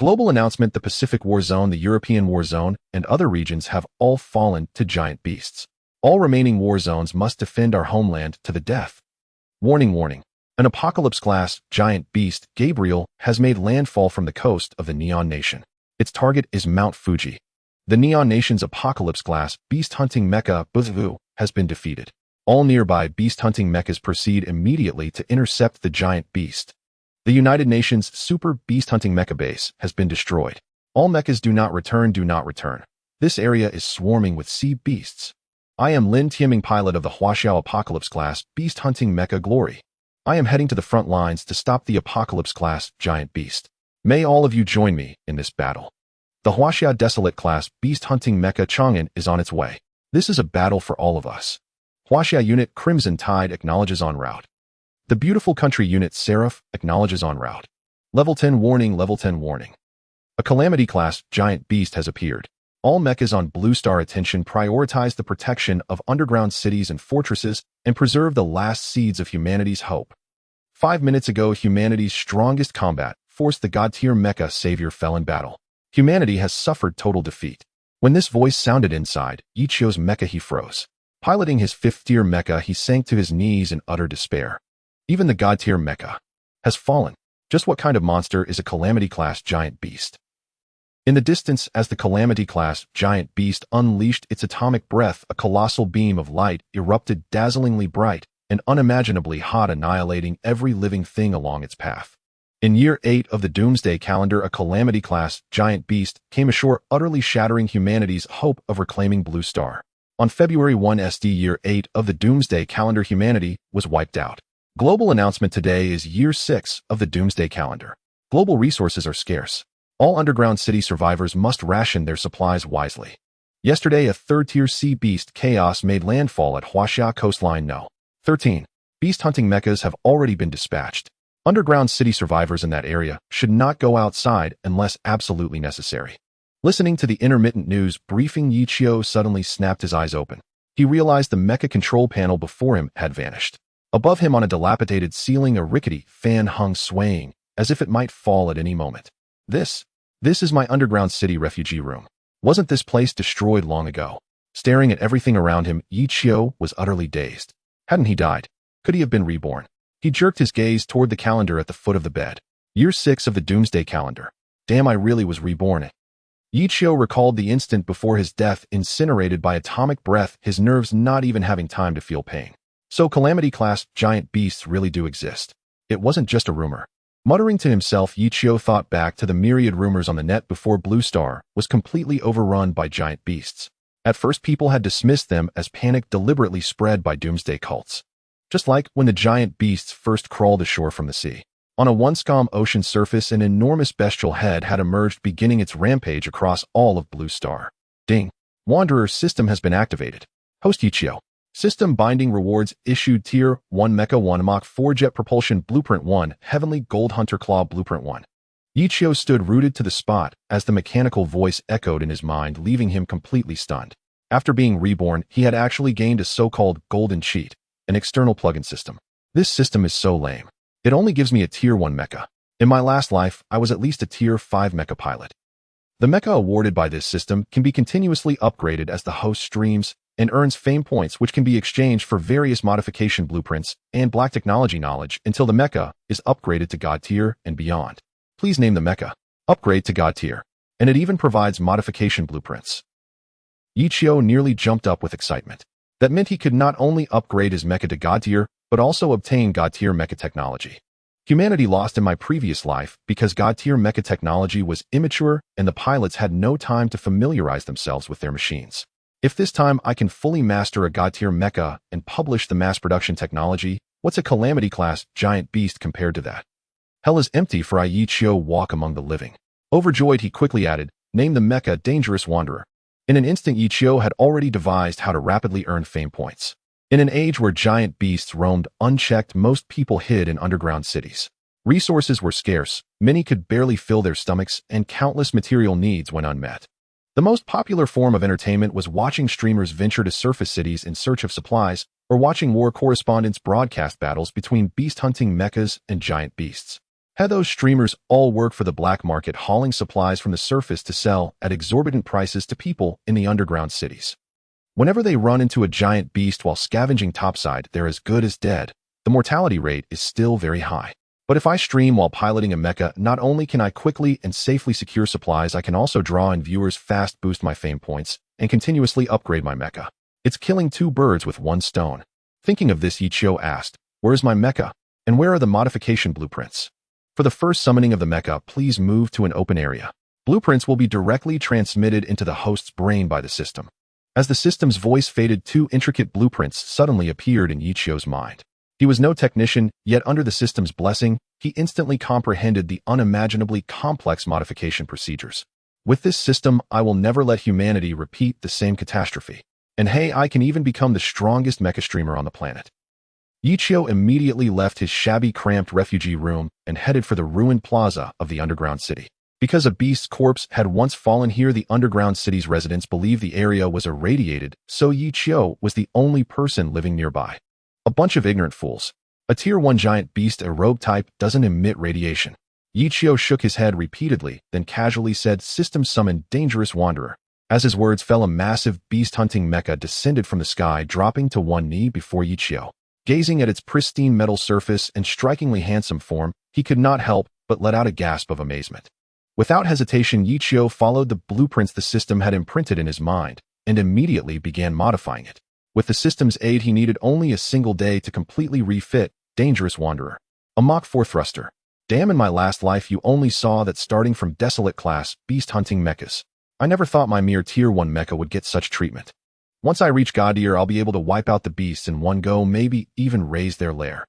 Global announcement: the Pacific War Zone, the European War Zone, and other regions have all fallen to giant beasts. All remaining war zones must defend our homeland to the death. Warning, warning. An apocalypse-class giant beast, Gabriel, has made landfall from the coast of the Neon Nation. Its target is Mount Fuji. The Neon Nation's apocalypse-class beast-hunting mecha, Buzvu, has been defeated. All nearby beast-hunting mechas proceed immediately to intercept the giant beast. The United Nations Super Beast-Hunting Mecha Base has been destroyed. All mechas do not return, do not return. This area is swarming with sea beasts. I am Lin Tieming, pilot of the Huaxiao Apocalypse-class Beast-Hunting Mecha Glory. I am heading to the front lines to stop the Apocalypse-class giant beast. May all of you join me in this battle. The Huaxiao Desolate-class Beast-Hunting Mecha Chang'an is on its way. This is a battle for all of us. Huaxiao Unit Crimson Tide acknowledges en route. The Beautiful Country Unit Seraph acknowledges en route. Level 10 warning, level 10 warning. A Calamity-class giant beast has appeared. All mechas on Blue Star attention, prioritize the protection of underground cities and fortresses and preserve the last seeds of humanity's hope. 5 minutes ago, humanity's strongest combat forced the God-tier mecha savior fell in battle. Humanity has suffered total defeat. When this voice sounded inside Yichio's mecha, he froze. Piloting his 5th-tier mecha, he sank to his knees in utter despair. Even the God-tier mecha has fallen. Just what kind of monster is a Calamity-class giant beast? In the distance, as the Calamity-class giant beast unleashed its atomic breath, a colossal beam of light erupted, dazzlingly bright and unimaginably hot, annihilating every living thing along its path. In year 8 of the Doomsday Calendar, a Calamity-class giant beast came ashore, utterly shattering humanity's hope of reclaiming Blue Star. On February 1 SD year 8 of the Doomsday Calendar, humanity was wiped out. Global announcement: today is year 6 of the Doomsday Calendar. Global resources are scarce. All underground city survivors must ration their supplies wisely. Yesterday, a 3rd-tier sea beast Chaos made landfall at Huaxia coastline No. 13. Beast-hunting mechas have already been dispatched. Underground city survivors in that area should not go outside unless absolutely necessary. Listening to the intermittent news briefing, Yichio suddenly snapped his eyes open. He realized the mecha control panel before him had vanished. Above him on a dilapidated ceiling, a rickety fan hung, swaying as if it might fall at any moment. This is my underground city refugee room. Wasn't this place destroyed long ago? Staring at everything around him, Yichio was utterly dazed. Hadn't he died? Could he have been reborn? He jerked his gaze toward the calendar at the foot of the bed. Year 6 of the Doomsday Calendar. Damn, I really was reborn. Yichio recalled the instant before his death, incinerated by atomic breath, his nerves not even having time to feel pain. So Calamity-class giant beasts really do exist. It wasn't just a rumor. Muttering to himself, Yichio thought back to the myriad rumors on the net before Blue Star was completely overrun by giant beasts. At first, people had dismissed them as panic deliberately spread by doomsday cults. Just like when the giant beasts first crawled ashore from the sea. On a once calm ocean surface, an enormous bestial head had emerged, beginning its rampage across all of Blue Star. Ding. Wanderer system has been activated. Host Yichio. System binding rewards issued: Tier 1 Mecha 1 Mach 4 Jet Propulsion Blueprint 1 Heavenly Gold Hunter Claw Blueprint 1. Yichio stood rooted to the spot as the mechanical voice echoed in his mind, leaving him completely stunned. After being reborn, he had actually gained a so-called golden cheat, an external plugin system. This system is so lame. It only gives me a Tier 1 mecha. In my last life, I was at least a Tier 5 mecha pilot. The mecha awarded by this system can be continuously upgraded as the host streams and earns fame points, which can be exchanged for various modification blueprints and black technology knowledge until the mecha is upgraded to God tier and beyond. Please name the mecha. Upgrade to God tier. And it even provides modification blueprints. Yichio nearly jumped up with excitement. That meant he could not only upgrade his mecha to God tier, but also obtain God tier mecha technology. Humanity lost in my previous life because God tier mecha technology was immature and the pilots had no time to familiarize themselves with their machines. If this time I can fully master a God tier mecha and publish the mass production technology, what's a Calamity-class giant beast compared to that? Hell is empty for Yichio walk among the living. Overjoyed, he quickly added, name the mecha Dangerous Wanderer. In an instant, Yichio had already devised how to rapidly earn fame points. In an age where giant beasts roamed unchecked, most people hid in underground cities. Resources were scarce, many could barely fill their stomachs, and countless material needs went unmet. The most popular form of entertainment was watching streamers venture to surface cities in search of supplies, or watching war correspondents broadcast battles between beast-hunting mechas and giant beasts. Had those streamers all work for the black market, hauling supplies from the surface to sell at exorbitant prices to people in the underground cities. Whenever they run into a giant beast while scavenging topside, they're as good as dead. The mortality rate is still very high. But if I stream while piloting a mecha, not only can I quickly and safely secure supplies, I can also draw in viewers, fast boost my fame points, and continuously upgrade my mecha. It's killing two birds with one stone. Thinking of this, Yichio asked, "Where is my mecha? And where are the modification blueprints? For the first summoning of the mecha, please move to an open area. Blueprints will be directly transmitted into the host's brain by the system." As the system's voice faded, two intricate blueprints suddenly appeared in Yichio's mind. He was no technician, yet under the system's blessing, he instantly comprehended the unimaginably complex modification procedures. With this system, I will never let humanity repeat the same catastrophe. And hey, I can even become the strongest mecha streamer on the planet. Yichio immediately left his shabby, cramped refugee room and headed for the ruined plaza of the underground city. Because a beast's corpse had once fallen here, the underground city's residents believed the area was irradiated, so Yichio was the only person living nearby. A bunch of ignorant fools. A tier 1 giant beast, a rogue type, doesn't emit radiation. Yichio shook his head repeatedly, then casually said, "System summoned dangerous wanderer." As his words fell, a massive beast-hunting mecha descended from the sky, dropping to one knee before Yichio. Gazing at its pristine metal surface and strikingly handsome form, he could not help but let out a gasp of amazement. Without hesitation, Yichio followed the blueprints the system had imprinted in his mind, and immediately began modifying it. With the system's aid, he needed only a single day to completely refit Dangerous Wanderer. A Mach 4 thruster. Damn, in my last life you only saw that starting from Desolate class, beast-hunting mechas. I never thought my mere tier 1 mecha would get such treatment. Once I reach God tier, I'll be able to wipe out the beasts in one go, maybe even raise their lair.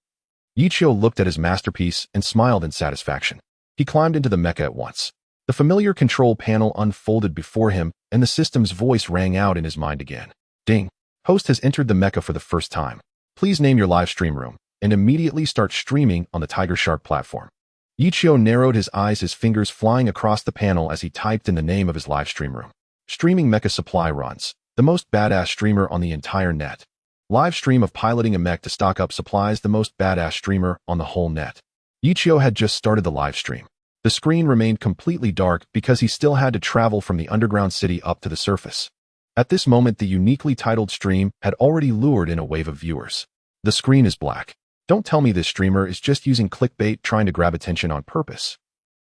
Yichio looked at his masterpiece and smiled in satisfaction. He climbed into the mecha at once. The familiar control panel unfolded before him, and the system's voice rang out in his mind again. Ding. Host has entered the mecha for the first time. Please name your live stream room, and immediately start streaming on the Tiger Shark platform. Yichio narrowed his eyes, his fingers flying across the panel as he typed in the name of his live stream room. Streaming mecha supply runs. The most badass streamer on the entire net. Live stream of piloting a mech to stock up supplies, the most badass streamer on the whole net. Yichio had just started the live stream. The screen remained completely dark because he still had to travel from the underground city up to the surface. At this moment, the uniquely titled stream had already lured in a wave of viewers. The screen is black. Don't tell me this streamer is just using clickbait, trying to grab attention on purpose.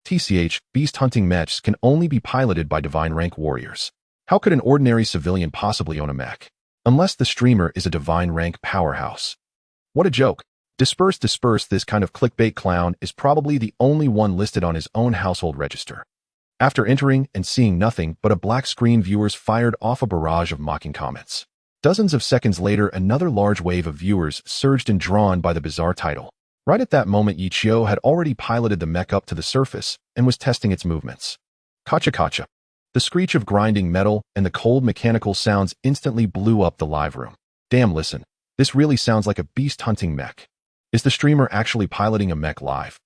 TCH, beast hunting mechs can only be piloted by divine rank warriors. How could an ordinary civilian possibly own a mech? Unless the streamer is a divine rank powerhouse. What a joke. Disperse, this kind of clickbait clown is probably the only one listed on his own household register. After entering and seeing nothing but a black screen, viewers fired off a barrage of mocking comments. Dozens of seconds later, another large wave of viewers surged in, drawn by the bizarre title. Right at that moment, Yichio had already piloted the mech up to the surface and was testing its movements. Kacha kacha. The screech of grinding metal and the cold mechanical sounds instantly blew up the live room. Damn, listen. This really sounds like a beast-hunting mech. Is the streamer actually piloting a mech live?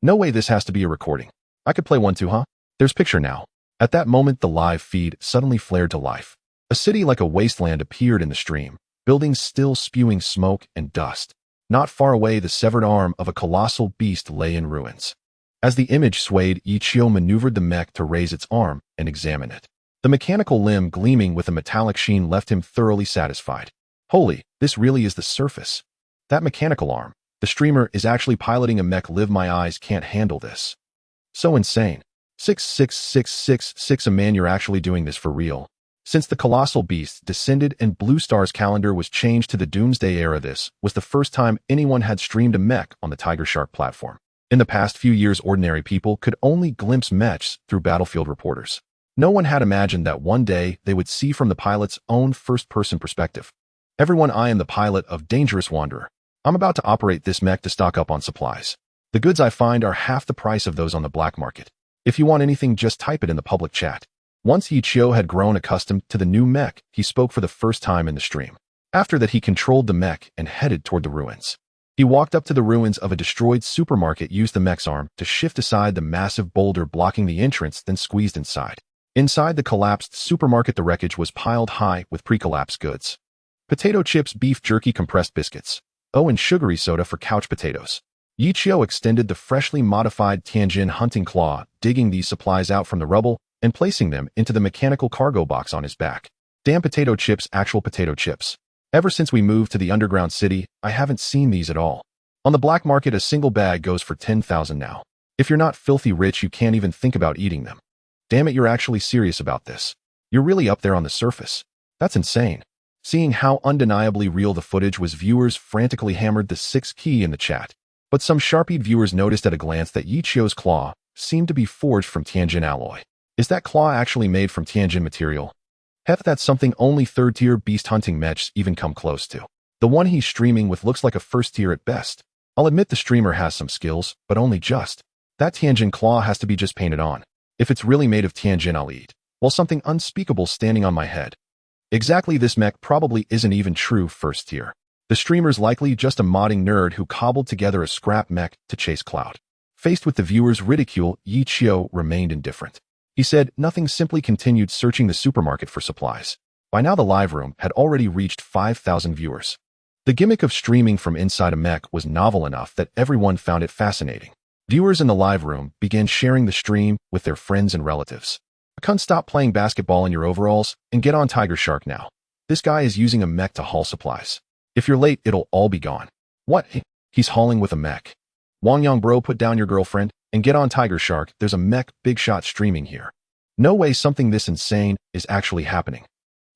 No way, this has to be a recording. I could play one too, huh? There's picture now. At that moment, the live feed suddenly flared to life. A city like a wasteland appeared in the stream, buildings still spewing smoke and dust. Not far away, the severed arm of a colossal beast lay in ruins. As the image swayed, Yichio maneuvered the mech to raise its arm and examine it. The mechanical limb gleaming with a metallic sheen left him thoroughly satisfied. Holy, this really is the surface. That mechanical arm. The streamer is actually piloting a mech live. My eyes can't handle this. So insane. 6666, a man, you're actually doing this for real. Since the colossal beast descended and Blue Star's calendar was changed to the Doomsday era, this was the first time anyone had streamed a mech on the Tiger Shark platform. In the past few years, ordinary people could only glimpse mechs through battlefield reporters. No one had imagined that one day they would see from the pilot's own first-person perspective. Everyone, I am the pilot of Dangerous Wanderer. I'm about to operate this mech to stock up on supplies. The goods I find are half the price of those on the black market. If you want anything, just type it in the public chat. Once Yichio had grown accustomed to the new mech, he spoke for the first time in the stream. After that, he controlled the mech and headed toward the ruins. He walked up to the ruins of a destroyed supermarket, used the mech's arm to shift aside the massive boulder blocking the entrance, then squeezed inside. Inside the collapsed supermarket, the wreckage was piled high with pre-collapsed goods. Potato chips, beef jerky, compressed biscuits. Oh, and sugary soda for couch potatoes. Yichio extended the freshly modified Tianjin hunting claw, digging these supplies out from the rubble and placing them into the mechanical cargo box on his back. Damn potato chips, actual potato chips. Ever since we moved to the underground city, I haven't seen these at all. On the black market, a single bag goes for 10,000 now. If you're not filthy rich, you can't even think about eating them. Damn it, you're actually serious about this. You're really up there on the surface. That's insane. Seeing how undeniably real the footage was, viewers frantically hammered the 6 key in the chat. But some sharp-eyed viewers noticed at a glance that Yichio's claw seemed to be forged from Tianjin alloy. Is that claw actually made from Tianjin material? Heck, that's something only third-tier beast hunting mechs even come close to. The one he's streaming with looks like a first-tier at best. I'll admit the streamer has some skills, but only just. That Tianjin claw has to be just painted on. If it's really made of Tianjin, I'll eat. While something unspeakable standing on my head. Exactly, this mech probably isn't even true first tier. The streamer's likely just a modding nerd who cobbled together a scrap mech to chase clout. Faced with the viewer's ridicule, Yichio remained indifferent. He said nothing, simply continued searching the supermarket for supplies. By now the live room had already reached 5,000 viewers. The gimmick of streaming from inside a mech was novel enough that everyone found it fascinating. Viewers in the live room began sharing the stream with their friends and relatives. I can't stop playing basketball in your overalls and get on Tiger Shark now. This guy is using a mech to haul supplies. If you're late, it'll all be gone. What? He's hauling with a mech. Wangyang bro, put down your girlfriend and get on Tiger Shark. There's a mech big shot streaming here. No way something this insane is actually happening.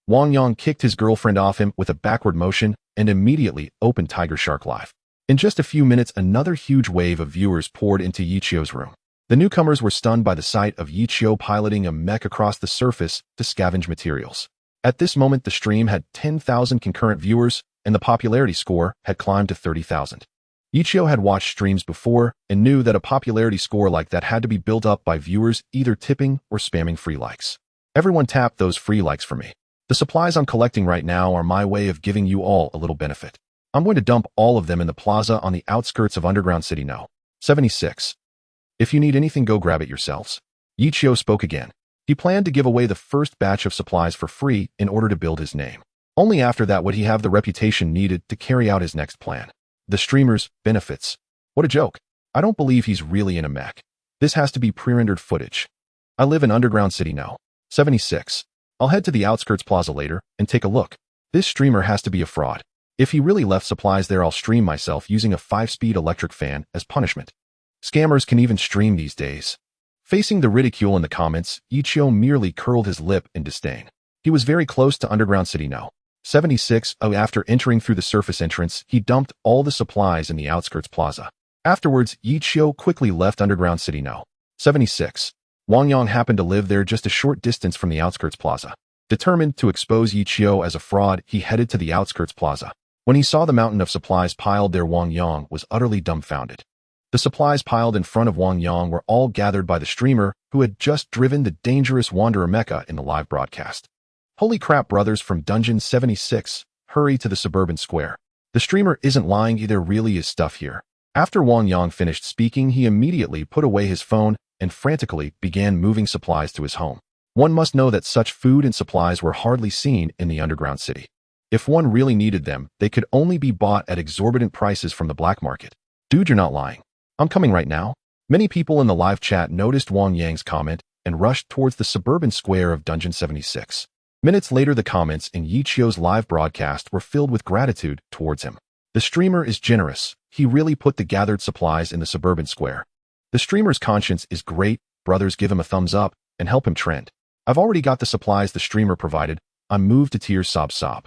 Wangyang kicked his girlfriend off him with a backward motion and immediately opened Tiger Shark Live. In just a few minutes, another huge wave of viewers poured into Yichio's room. The newcomers were stunned by the sight of Yichio piloting a mech across the surface to scavenge materials. At this moment, the stream had 10,000 concurrent viewers, and the popularity score had climbed to 30,000. Yichio had watched streams before and knew that a popularity score like that had to be built up by viewers either tipping or spamming free likes. Everyone tap those free likes for me. The supplies I'm collecting right now are my way of giving you all a little benefit. I'm going to dump all of them in the plaza on the outskirts of Underground City now. 76. If you need anything, go grab it yourselves. Yichio spoke again. He planned to give away the first batch of supplies for free in order to build his name. Only after that would he have the reputation needed to carry out his next plan. The streamer's benefits. What a joke. I don't believe he's really in a mech. This has to be pre-rendered footage. I live in Underground City now. 76. I'll head to the outskirts plaza later and take a look. This streamer has to be a fraud. If he really left supplies there, I'll stream myself using a 5-speed electric fan as punishment. Scammers can even stream these days. Facing the ridicule in the comments, Yichio merely curled his lip in disdain. He was very close to Underground City now. 76. After entering through the surface entrance, he dumped all the supplies in the outskirts plaza. Afterwards, Yichio quickly left Underground City now. 76. Wangyang happened to live there just a short distance from the outskirts plaza. Determined to expose Yichio as a fraud, he headed to the outskirts plaza. When he saw the mountain of supplies piled there, Wangyang was utterly dumbfounded. The supplies piled in front of Wangyang were all gathered by the streamer who had just driven the dangerous Wanderer Mecha in the live broadcast. Holy crap, brothers from Dungeon 76, hurry to the suburban square. The streamer isn't lying, there really is stuff here. After Wangyang finished speaking, he immediately put away his phone and frantically began moving supplies to his home. One must know that such food and supplies were hardly seen in the underground city. If one really needed them, they could only be bought at exorbitant prices from the black market. Dude, you're not lying. I'm coming right now. Many people in the live chat noticed Wangyang's comment and rushed towards the suburban square of Dungeon 76. Minutes later, the comments in Yichio's live broadcast were filled with gratitude towards him. The streamer is generous. He really put the gathered supplies in the suburban square. The streamer's conscience is great. Brothers, give him a thumbs up and help him trend. I've already got the supplies the streamer provided. I'm moved to tears, sob sob.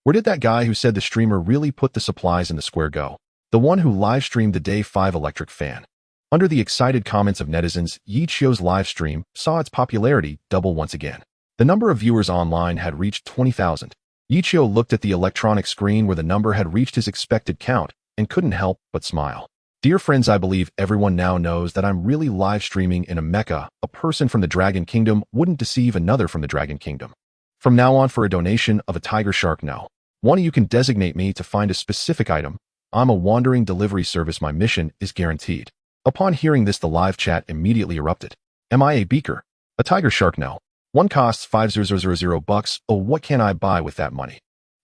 Where did that guy who said the streamer really put the supplies in the square go? The one who live streamed the Day 5 electric fan. Under the excited comments of netizens, Yichio's live stream saw its popularity double once again. The number of viewers online had reached 20,000. Yichio looked at the electronic screen where the number had reached his expected count and couldn't help but smile. Dear friends, I believe everyone now knows that I'm really live streaming in a mecha. A person from the Dragon Kingdom wouldn't deceive another from the Dragon Kingdom. From now on, for a donation of a tiger shark now, one of you can designate me to find a specific item. I'm a wandering delivery service. My mission is guaranteed. Upon hearing this, the live chat immediately erupted. Am I a beaker? A tiger shark now. One costs $5,000. Oh, what can I buy with that money?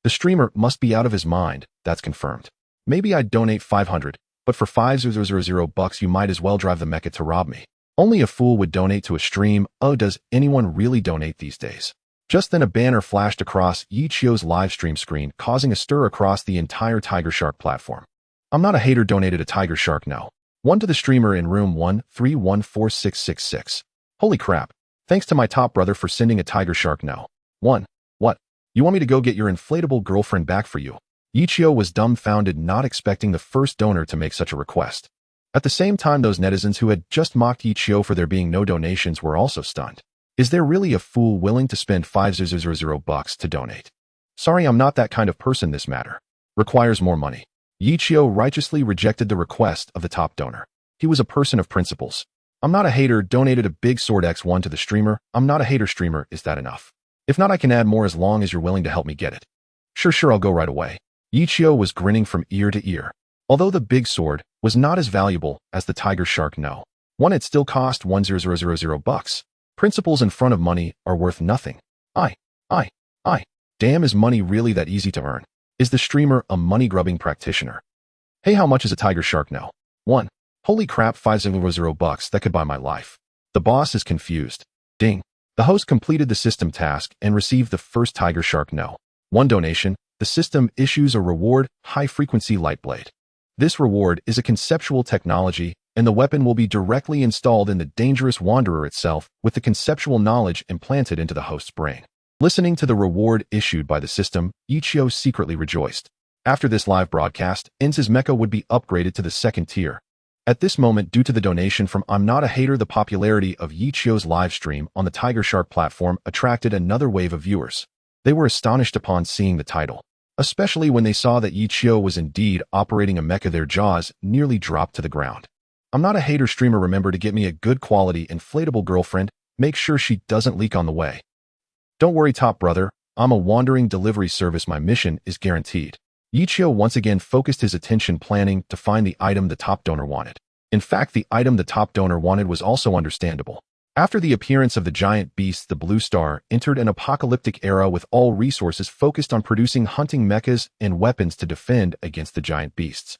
The streamer must be out of his mind. That's confirmed. Maybe I'd donate 500. but for $5,000 you might as well drive the Mecha to rob me. Only a fool would donate to a stream. Oh, does anyone really donate these days? Just then a banner flashed across Yichio's livestream screen, causing a stir across the entire Tiger Shark platform. I'm not a hater donated a Tiger Shark now. One to the streamer in room 1314666. Holy crap. Thanks to my top brother for sending a Tiger Shark now. One. What? You want me to go get your inflatable girlfriend back for you? Yichio was dumbfounded, not expecting the first donor to make such a request. At the same time, those netizens who had just mocked Yichio for there being no donations were also stunned. Is there really a fool willing to spend $5,000 to donate? Sorry, I'm not that kind of person. This matter requires more money. Yichio righteously rejected the request of the top donor. He was a person of principles. I'm not a hater, donated a big sword X1 to the streamer. I'm not a hater streamer, is that enough? If not, I can add more as long as you're willing to help me get it. Sure, I'll go right away. Yichio was grinning from ear to ear. Although the big sword was not as valuable as the Tiger Shark no. One, it still cost $1,000. Principles in front of money are worth nothing. Damn, is money really that easy to earn? Is the streamer a money-grubbing practitioner? Hey, how much is a Tiger Shark now? 1. Holy crap, $5,000, that could buy my life. The boss is confused. Ding. The host completed the system task and received the first Tiger Shark no. 1 donation. The system issues a reward, high-frequency light blade. This reward is a conceptual technology, and the weapon will be directly installed in the dangerous wanderer itself with the conceptual knowledge implanted into the host's brain. Listening to the reward issued by the system, Yichio secretly rejoiced. After this live broadcast, his Mecha would be upgraded to the 2nd tier. At this moment, due to the donation from I'm Not a Hater, the popularity of Yichio's livestream on the Tiger Shark platform attracted another wave of viewers. They were astonished upon seeing the title, especially when they saw that Yichio was indeed operating a Mecha. Their jaws nearly dropped to the ground. I'm Not a Hater streamer, remember to get me a good quality inflatable girlfriend. Make sure she doesn't leak on the way. Don't worry, top brother. I'm a wandering delivery service. My mission is guaranteed. Yichio once again focused his attention planning to find the item the top donor wanted. In fact, the item the top donor wanted was also understandable. After the appearance of the giant beast, the Blue Star entered an apocalyptic era with all resources focused on producing hunting mechas and weapons to defend against the giant beasts.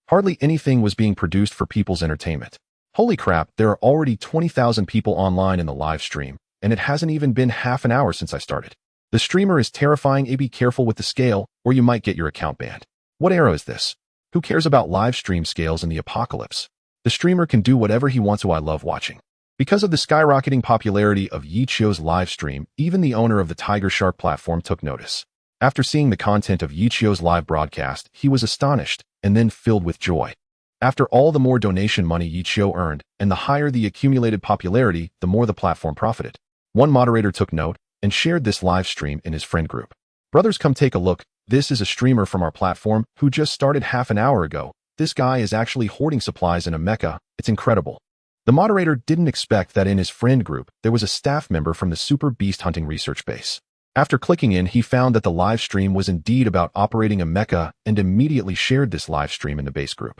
Hardly anything was being produced for people's entertainment. Holy crap, there are already 20,000 people online in the live stream, and it hasn't even been half an hour since I started. The streamer is terrifying. Be careful with the scale, or you might get your account banned. What era is this? Who cares about live stream scales in the apocalypse? The streamer can do whatever he wants, who I love watching. Because of the skyrocketing popularity of Yichio's livestream, even the owner of the Tiger Shark platform took notice. After seeing the content of Yichio's live broadcast, he was astonished and then filled with joy. After all, the more donation money Yichio earned, and the higher the accumulated popularity, the more the platform profited. One moderator took note and shared this live stream in his friend group. Brothers, come take a look. This is a streamer from our platform who just started half an hour ago. This guy is actually hoarding supplies in a mecha. It's incredible. The moderator didn't expect that in his friend group, there was a staff member from the Super Beast Hunting Research Base. After clicking in, he found that the live stream was indeed about operating a mecha and immediately shared this live stream in the base group.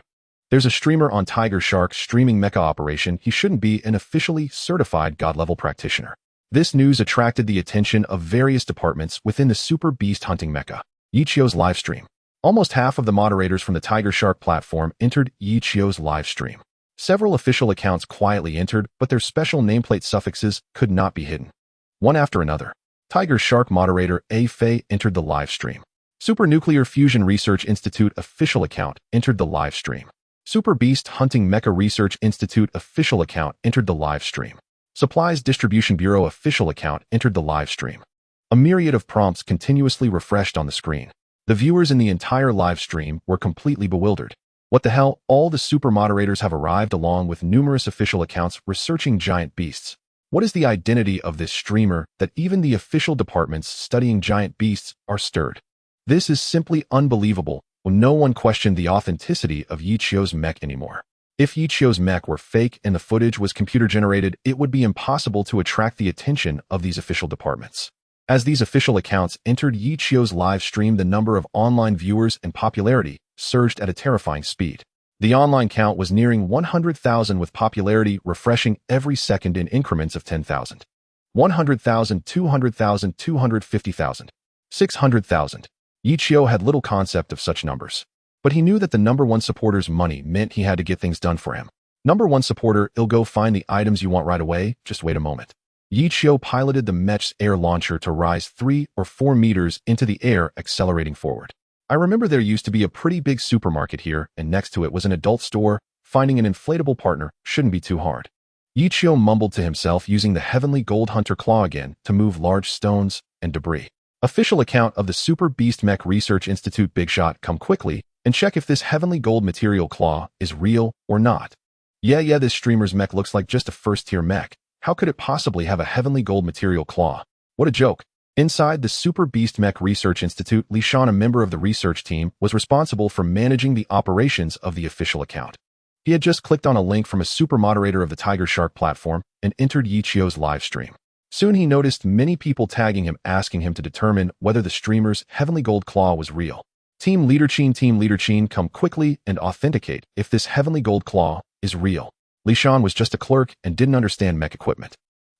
There's a streamer on Tiger Shark streaming mecha operation. He shouldn't be an officially certified god-level practitioner. This news attracted the attention of various departments within the Super Beast Hunting Mecha. Yichio's livestream. Almost half of the moderators from the Tiger Shark platform entered Yichio's livestream. Several official accounts quietly entered, but their special nameplate suffixes could not be hidden. One after another. Tiger Shark moderator A. Fei entered the livestream. Super Nuclear Fusion Research Institute official account entered the livestream. Super Beast Hunting Mecha Research Institute official account entered the livestream. Supplies Distribution Bureau official account entered the live stream. A myriad of prompts continuously refreshed on the screen. The viewers in the entire live stream were completely bewildered. What the hell? All the super moderators have arrived along with numerous official accounts researching giant beasts. What is the identity of this streamer that even the official departments studying giant beasts are stirred? This is simply unbelievable when no one questioned the authenticity of Yichio's mech anymore. If Yichio's mech were fake and the footage was computer-generated, it would be impossible to attract the attention of these official departments. As these official accounts entered Yichio's live stream, the number of online viewers and popularity surged at a terrifying speed. The online count was nearing 100,000 with popularity refreshing every second in increments of 10,000. 100,000, 200,000, 250,000, 600,000. Yichio had little concept of such numbers. But he knew that the number one supporter's money meant he had to get things done for him. Number one supporter, he'll go find the items you want right away, just wait a moment. Yi Qiu piloted the Mech's air launcher to rise 3 or 4 meters into the air, accelerating forward. I remember there used to be a pretty big supermarket here, and next to it was an adult store. Finding an inflatable partner shouldn't be too hard. Yi Qiu mumbled to himself, using the heavenly gold hunter claw again to move large stones and debris. Official account of the Super Beast Mech Research Institute. Big shot, come quickly and check if this heavenly gold material claw is real or not. Yeah, this streamer's mech looks like just a first-tier mech. How could it possibly have a heavenly gold material claw? What a joke. Inside the Super Beast Mech Research Institute, Li Shan, a member of the research team, was responsible for managing the operations of the official account. He had just clicked on a link from a super moderator of the Tiger Shark platform and entered Yi Qiu's live stream. Soon he noticed many people tagging him, asking him to determine whether the streamer's heavenly gold claw was real. Team Leader Qin, come quickly and authenticate if this heavenly gold claw is real. Li Shan was just a clerk and didn't understand mech equipment.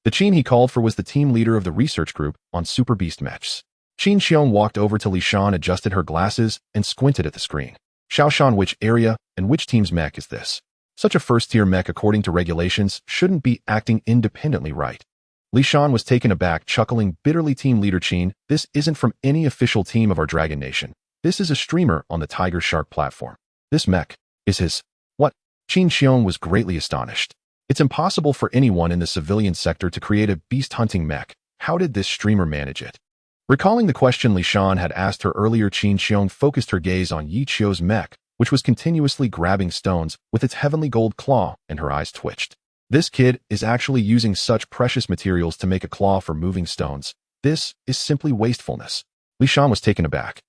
The Qin he called for was the team leader of the research group on Super Beast Mechs. Qin Xiong walked over to Li Shan, adjusted her glasses, and squinted at the screen. Xiao Shan, which area and which team's mech is this? Such a first-tier mech, according to regulations, shouldn't be acting independently, right? Li Shan was taken aback, chuckling bitterly. Team Leader Qin, this isn't from any official team of our Dragon Nation. This is a streamer on the Tiger Shark platform. This mech is his. What? Qin Xiong was greatly astonished. It's impossible for anyone in the civilian sector to create a beast-hunting mech. How did this streamer manage it? Recalling the question Li Shan had asked her earlier, Qin Xiong focused her gaze on Yi Qiu's mech, which was continuously grabbing stones with its heavenly gold claw, and her eyes twitched. This kid is actually using such precious materials to make a claw for moving stones. This is simply wastefulness. Li Shan was taken aback.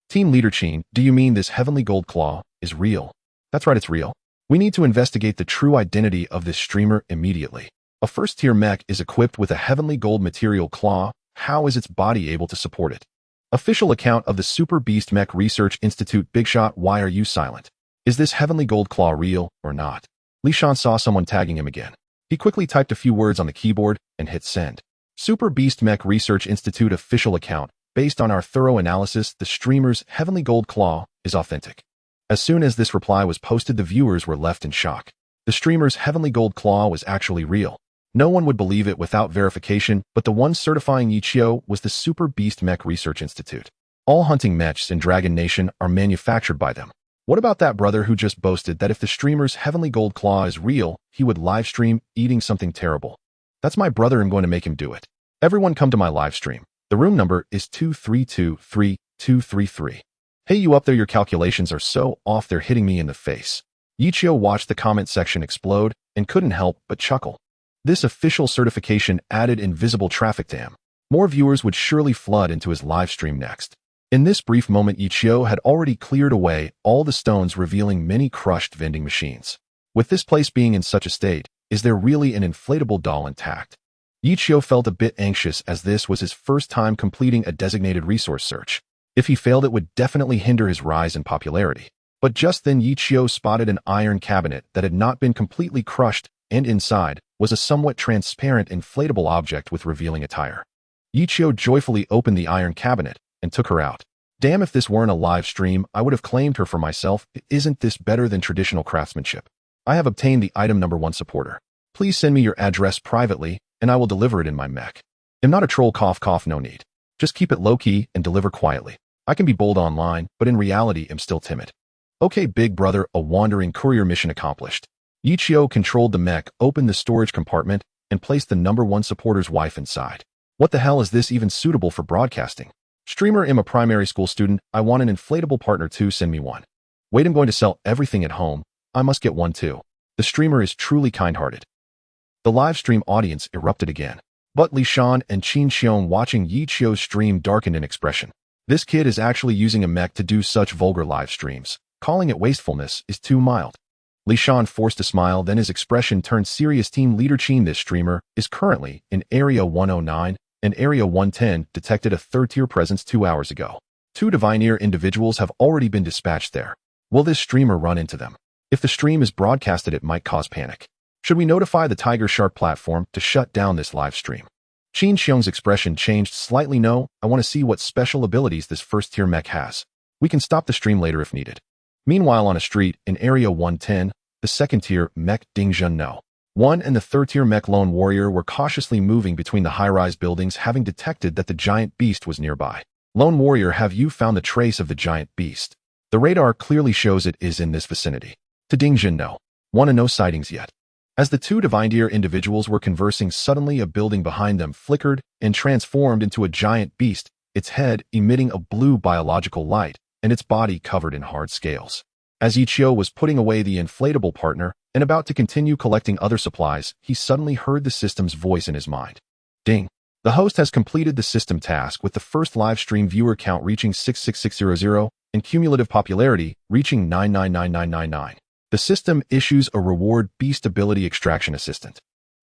Team Leader Qin, do you mean this heavenly gold claw is real? That's right, it's real. We need to investigate the true identity of this streamer immediately. A first-tier mech is equipped with a heavenly gold material claw. How is its body able to support it? Official account of the Super Beast Mech Research Institute. Big shot, why are you silent? Is this heavenly gold claw real or not? Li Shan saw someone tagging him again. He quickly typed a few words on the keyboard and hit send. Super Beast Mech Research Institute official account. Based on our thorough analysis, the streamer's heavenly gold claw is authentic. As soon as this reply was posted, the viewers were left in shock. The streamer's heavenly gold claw was actually real. No one would believe it without verification, but the one certifying Yi Qiu was the Super Beast Mech Research Institute. All hunting mechs in Dragon Nation are manufactured by them. What about that brother who just boasted that if the streamer's heavenly gold claw is real, he would livestream eating something terrible? That's my brother. I'm going to make him do it. Everyone come to my livestream. The room number is 2323233. Hey, you up there, your calculations are so off they're hitting me in the face. Yi Qiu watched the comment section explode and couldn't help but chuckle. This official certification added invisible traffic to him. More viewers would surely flood into his live stream next. In this brief moment, Yi Qiu had already cleared away all the stones, revealing many crushed vending machines. With this place being in such a state, is there really an inflatable doll intact? Yi Qiu felt a bit anxious, as this was his first time completing a designated resource search. If he failed, it would definitely hinder his rise in popularity. But just then Yi Qiu spotted an iron cabinet that had not been completely crushed, and inside was a somewhat transparent inflatable object with revealing attire. Yi Qiu joyfully opened the iron cabinet and took her out. Damn, if this weren't a live stream, I would have claimed her for myself. Isn't this better than traditional craftsmanship? I have obtained the item number 1 supporter. Please send me your address privately, and I will deliver it in my mech. I'm not a troll, cough cough, no need. Just keep it low-key and deliver quietly. I can be bold online, but in reality am still timid. Okay, big brother, a wandering courier, mission accomplished. Yi Qiu controlled the mech, opened the storage compartment, and placed the number 1 supporter's wife inside. What the hell is this even suitable for broadcasting? Streamer, I'm a primary school student. I want an inflatable partner too, send me one. Wait, I'm going to sell everything at home. I must get one too. The streamer is truly kind-hearted. The live stream audience erupted again. But Li Shan and Qin Xiong, watching Yi Qiu's stream, darkened in expression. This kid is actually using a mech to do such vulgar live streams. Calling it wastefulness is too mild. Li Shan forced a smile, then his expression turned serious. Team Leader Qin, this streamer is currently in Area 109 and Area 110, detected a third-tier presence 2 hours ago. 2 Divine-Ear individuals have already been dispatched there. Will this streamer run into them? If the stream is broadcasted, it might cause panic. Should we notify the Tiger Shark platform to shut down this live stream? Qin Xiong's expression changed slightly. No, I want to see what special abilities this first-tier mech has. We can stop the stream later if needed. Meanwhile, on a street in Area 110, the second-tier Mech Dingjun No. 1 and the third-tier Mech Lone Warrior were cautiously moving between the high-rise buildings, having detected that the giant beast was nearby. Lone Warrior, have you found the trace of the giant beast? The radar clearly shows it is in this vicinity. To Dingjun No. 1 and no sightings yet. As the two divined-ear individuals were conversing, suddenly a building behind them flickered and transformed into a giant beast, its head emitting a blue biological light, and its body covered in hard scales. As Ichio was putting away the inflatable partner and about to continue collecting other supplies, he suddenly heard the system's voice in his mind. Ding! The host has completed the system task, with the first live stream viewer count reaching 66600 and cumulative popularity reaching 999999. The system issues a reward: Beast Ability Extraction Assistant.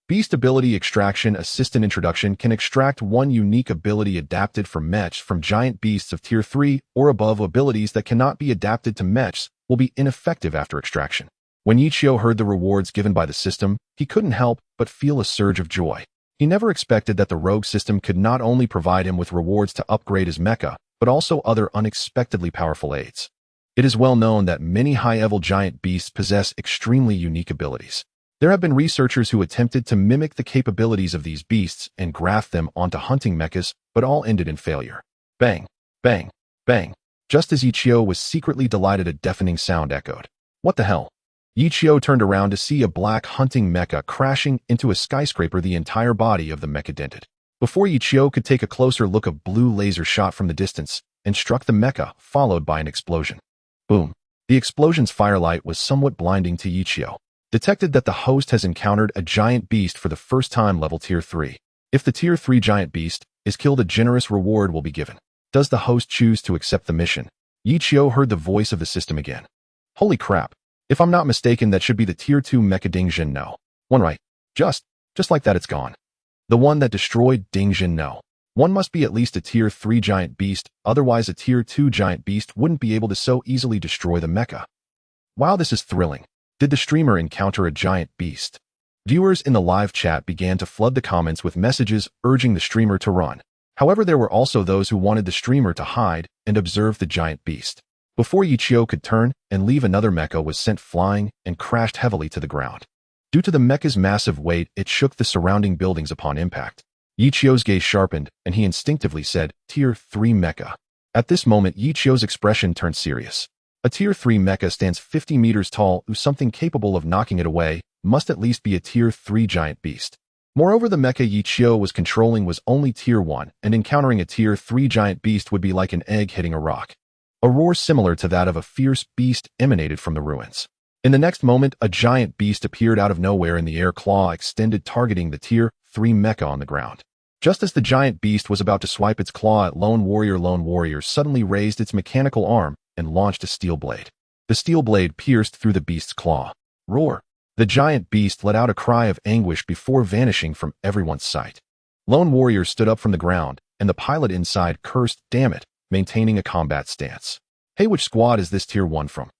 Beast Ability Extraction Assistant Introduction can extract one unique ability adapted for mechs from giant beasts of Tier 3 or above. Abilities that cannot be adapted to mechs will be ineffective after extraction. When Ichio heard the rewards given by the system, he couldn't help but feel a surge of joy. He never expected that the rogue system could not only provide him with rewards to upgrade his mecha, but also other unexpectedly powerful aids. It is well known that many high-level giant beasts possess extremely unique abilities. There have been researchers who attempted to mimic the capabilities of these beasts and graft them onto hunting mechas, but all ended in failure. Bang! Bang! Bang! Just as Ichio was secretly delighted, a deafening sound echoed. What the hell? Ichio turned around to see a black hunting mecha crashing into a skyscraper, the entire body of the mecha dented. Before Ichio could take a closer look, a blue laser shot from the distance and struck the mecha, followed by an explosion. Boom! The explosion's firelight was somewhat blinding to Ichio. Detected that the host has encountered a giant beast for the first time, level Tier 3. If the Tier 3 giant beast is killed, a generous reward will be given. Does the host choose to accept the mission? Ichio heard the voice of the system again. Holy crap! If I'm not mistaken, that should be the Tier 2 Mecha Dingjun No. 1, right? Just like that, it's gone. The one that destroyed Dingjun No. 1 must be at least a Tier 3 giant beast, otherwise a Tier 2 giant beast wouldn't be able to so easily destroy the mecha. Wow, this is thrilling. Did the streamer encounter a giant beast? Viewers in the live chat began to flood the comments with messages urging the streamer to run. However, there were also those who wanted the streamer to hide and observe the giant beast. Before Ichio could turn and leave, another mecha was sent flying and crashed heavily to the ground. Due to the mecha's massive weight, it shook the surrounding buildings upon impact. Ichio's gaze sharpened, and he instinctively said, Tier 3 mecha. At this moment, Ichio's expression turned serious. A Tier 3 mecha stands 50 meters tall, something capable of knocking it away must at least be a Tier 3 giant beast. Moreover, the mecha Ichio was controlling was only Tier 1, and encountering a Tier 3 giant beast would be like an egg hitting a rock. A roar similar to that of a fierce beast emanated from the ruins. In the next moment, a giant beast appeared out of nowhere in the air, claw extended, targeting the Tier 3 mecha on the ground. Just as the giant beast was about to swipe its claw at Lone Warrior suddenly raised its mechanical arm and launched a steel blade. The steel blade pierced through the beast's claw. Roar! The giant beast let out a cry of anguish before vanishing from everyone's sight. Lone Warrior stood up from the ground, and the pilot inside cursed, damn it, maintaining a combat stance. Hey, which squad is this Tier 1 from?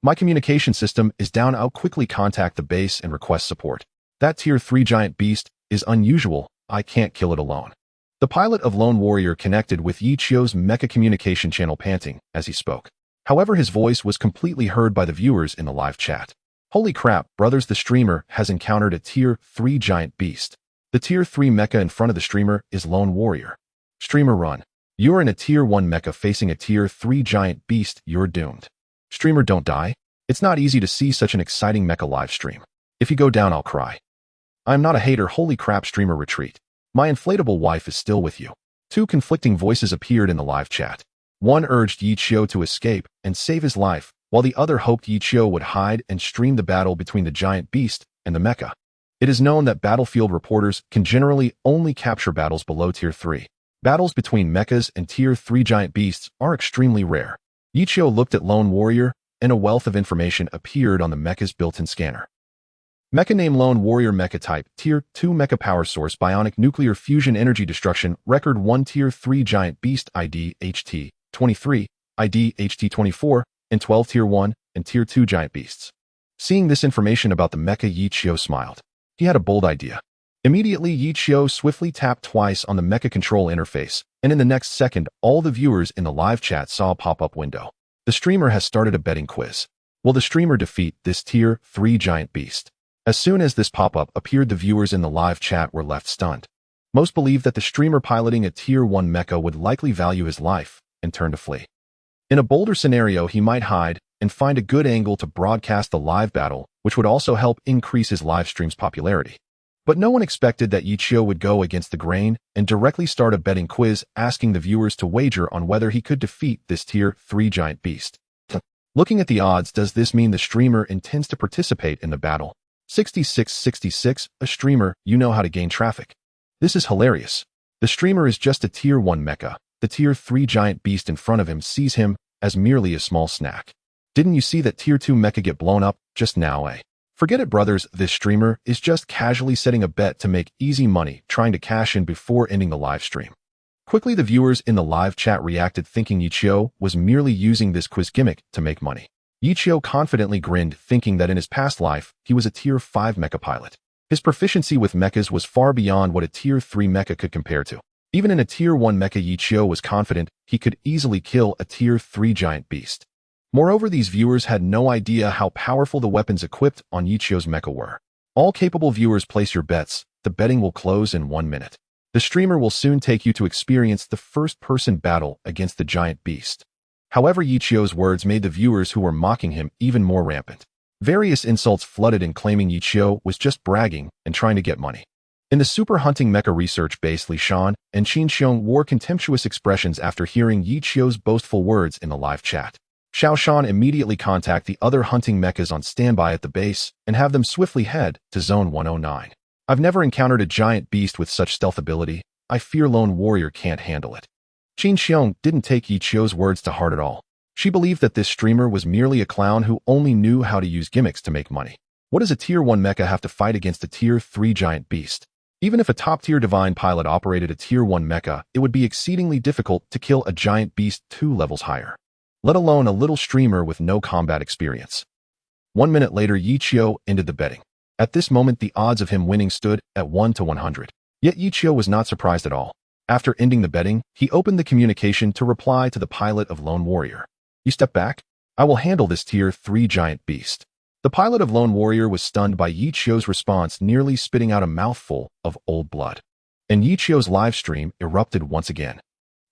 My communication system is down. I'll quickly contact the base and request support. That Tier 3 giant beast is unusual. I can't kill it alone. The pilot of Lone Warrior connected with Ichio's mecha communication channel, panting as he spoke. However, his voice was completely heard by the viewers in the live chat. Holy crap, brothers, the streamer has encountered a Tier 3 giant beast. The Tier 3 mecha in front of the streamer is Lone Warrior. Streamer, run. You're in a Tier 1 mecha facing a Tier 3 giant beast. You're doomed. Streamer, don't die. It's not easy to see such an exciting mecha live stream. If you go down, I'll cry. I'm not a hater. Holy crap, streamer, retreat. My inflatable wife is still with you. Two conflicting voices appeared in the live chat. One urged Ichio to escape and save his life, while the other hoped Ichio would hide and stream the battle between the giant beast and the mecha. It is known that battlefield reporters can generally only capture battles below Tier 3. Battles between mechas and Tier 3 giant beasts are extremely rare. Ichio looked at Lone Warrior, and a wealth of information appeared on the mecha's built-in scanner. Mecha name: Lone Warrior. Mecha type: Tier 2 mecha. Power source: Bionic Nuclear Fusion. Energy Destruction. Record 1 Tier 3 giant beast. ID HT 23, ID HT 24, and 12 Tier 1 and Tier 2 giant beasts. Seeing this information about the mecha, Ichio smiled. He had a bold idea. Immediately, Ichio swiftly tapped twice on the mecha control interface, and in the next second, all the viewers in the live chat saw a pop-up window. The streamer has started a betting quiz. Will the streamer defeat this Tier 3 giant beast? As soon as this pop-up appeared, the viewers in the live chat were left stunned. Most believe that the streamer piloting a Tier 1 mecha would likely value his life and turn to flee. In a bolder scenario, he might hide and find a good angle to broadcast the live battle, which would also help increase his live stream's popularity. But no one expected that Yichio would go against the grain and directly start a betting quiz asking the viewers to wager on whether he could defeat this Tier 3 giant beast. Looking at the odds, does this mean the streamer intends to participate in the battle? 6666, a streamer, you know how to gain traffic. This is hilarious. The streamer is just a Tier 1 mecha. The Tier 3 giant beast in front of him sees him as merely a small snack. Didn't you see that Tier 2 mecha get blown up just now, eh? Forget it, brothers. This streamer is just casually setting a bet to make easy money, trying to cash in before ending the live stream. Quickly, the viewers in the live chat reacted, thinking Yichio was merely using this quiz gimmick to make money. Yichio confidently grinned, thinking that in his past life, he was a Tier 5 mecha pilot. His proficiency with mechas was far beyond what a Tier 3 mecha could compare to. Even in a Tier 1 mecha, Yichio was confident he could easily kill a Tier 3 giant beast. Moreover, these viewers had no idea how powerful the weapons equipped on Yichio's mecha were. All capable viewers, place your bets. The betting will close in 1 minute. The streamer will soon take you to experience the first-person battle against the giant beast. However, Yichio's words made the viewers who were mocking him even more rampant. Various insults flooded in, claiming Yichio was just bragging and trying to get money. In the super hunting mecha research base, Li Shan and Qin Xiong wore contemptuous expressions after hearing Yichio's boastful words in the live chat. Xiao Shan immediately contact the other hunting mechas on standby at the base and have them swiftly head to Zone 109. I've never encountered a giant beast with such stealth ability. I fear lone warrior can't handle it. Qin Xiong didn't take Yichio's words to heart at all. She believed that this streamer was merely a clown who only knew how to use gimmicks to make money. What does a Tier 1 mecha have to fight against a Tier 3 giant beast? Even if a top-tier divine pilot operated a Tier 1 mecha, it would be exceedingly difficult to kill a giant beast 2 levels higher, let alone a little streamer with no combat experience. 1 minute later, Yichio ended the betting. At this moment, the odds of him winning stood at 1 to 100. Yet Yichio was not surprised at all. After ending the betting, he opened the communication to reply to the pilot of Lone Warrior. You step back? I will handle this Tier 3 giant beast. The pilot of Lone Warrior was stunned by Yichio's response, nearly spitting out a mouthful of old blood. And Yichio's live stream erupted once again.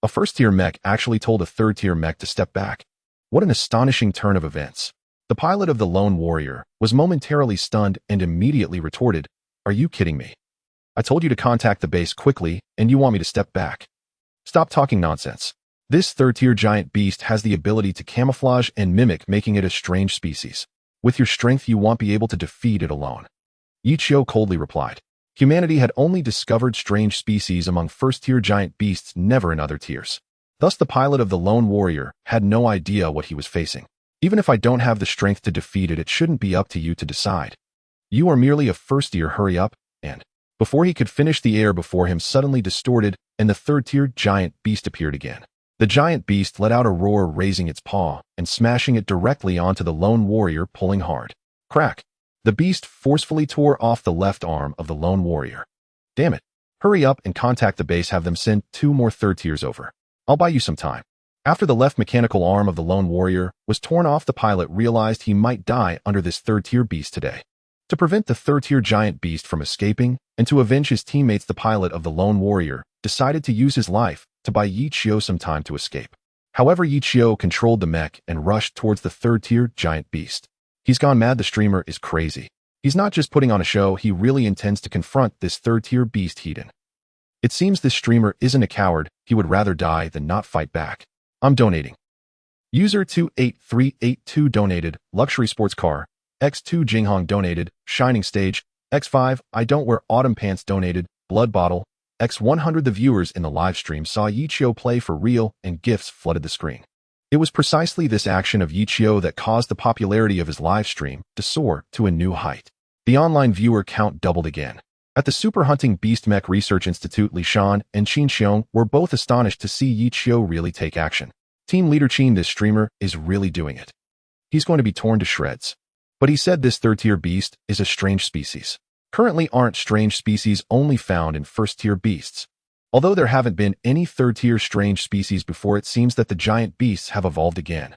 A first-tier mech actually told a third-tier mech to step back. What an astonishing turn of events. The pilot of the Lone Warrior was momentarily stunned and immediately retorted, "Are you kidding me? I told you to contact the base quickly, and you want me to step back? Stop talking nonsense. This third-tier giant beast has the ability to camouflage and mimic, making it a strange species. With your strength, you won't be able to defeat it alone." Yichio coldly replied. Humanity had only discovered strange species among first-tier giant beasts, never in other tiers. Thus, the pilot of the Lone Warrior had no idea what he was facing. Even if I don't have the strength to defeat it, it shouldn't be up to you to decide. You are merely a first-tier, hurry up, and... Before he could finish, the air before him suddenly distorted, and the third-tier giant beast appeared again. The giant beast let out a roar, raising its paw and smashing it directly onto the Lone Warrior, pulling hard. Crack! The beast forcefully tore off the left arm of the Lone Warrior. Damn it. Hurry up and contact the base, have them send 2 more third tiers over. I'll buy you some time. After the left mechanical arm of the Lone Warrior was torn off, the pilot realized he might die under this third-tier beast today. To prevent the third-tier giant beast from escaping and to avenge his teammates, the pilot of the Lone Warrior decided to use his life to buy Yichio some time to escape. However, Yichio controlled the mech and rushed towards the third-tier giant beast. He's gone mad. The streamer is crazy. He's not just putting on a show, he really intends to confront this third-tier beast head-on. It seems this streamer isn't a coward. He would rather die than not fight back. I'm donating. User 28382 donated. Luxury sports car. X2 Jinghong donated. Shining stage. X5 I don't wear autumn pants donated. Blood bottle. X100 The viewers in the live stream saw Yichio play for real and gifts flooded the screen. It was precisely this action of Yichio that caused the popularity of his live stream to soar to a new height. The online viewer count doubled again. At the Super Hunting Beast Mech Research Institute, Li Shan and Qin Xiong were both astonished to see Yichio really take action. Team leader Qin, this streamer is really doing it. He's going to be torn to shreds. But he said this third-tier beast is a strange species. Currently aren't strange species only found in first-tier beasts. Although there haven't been any third-tier strange species before, it seems that the giant beasts have evolved again.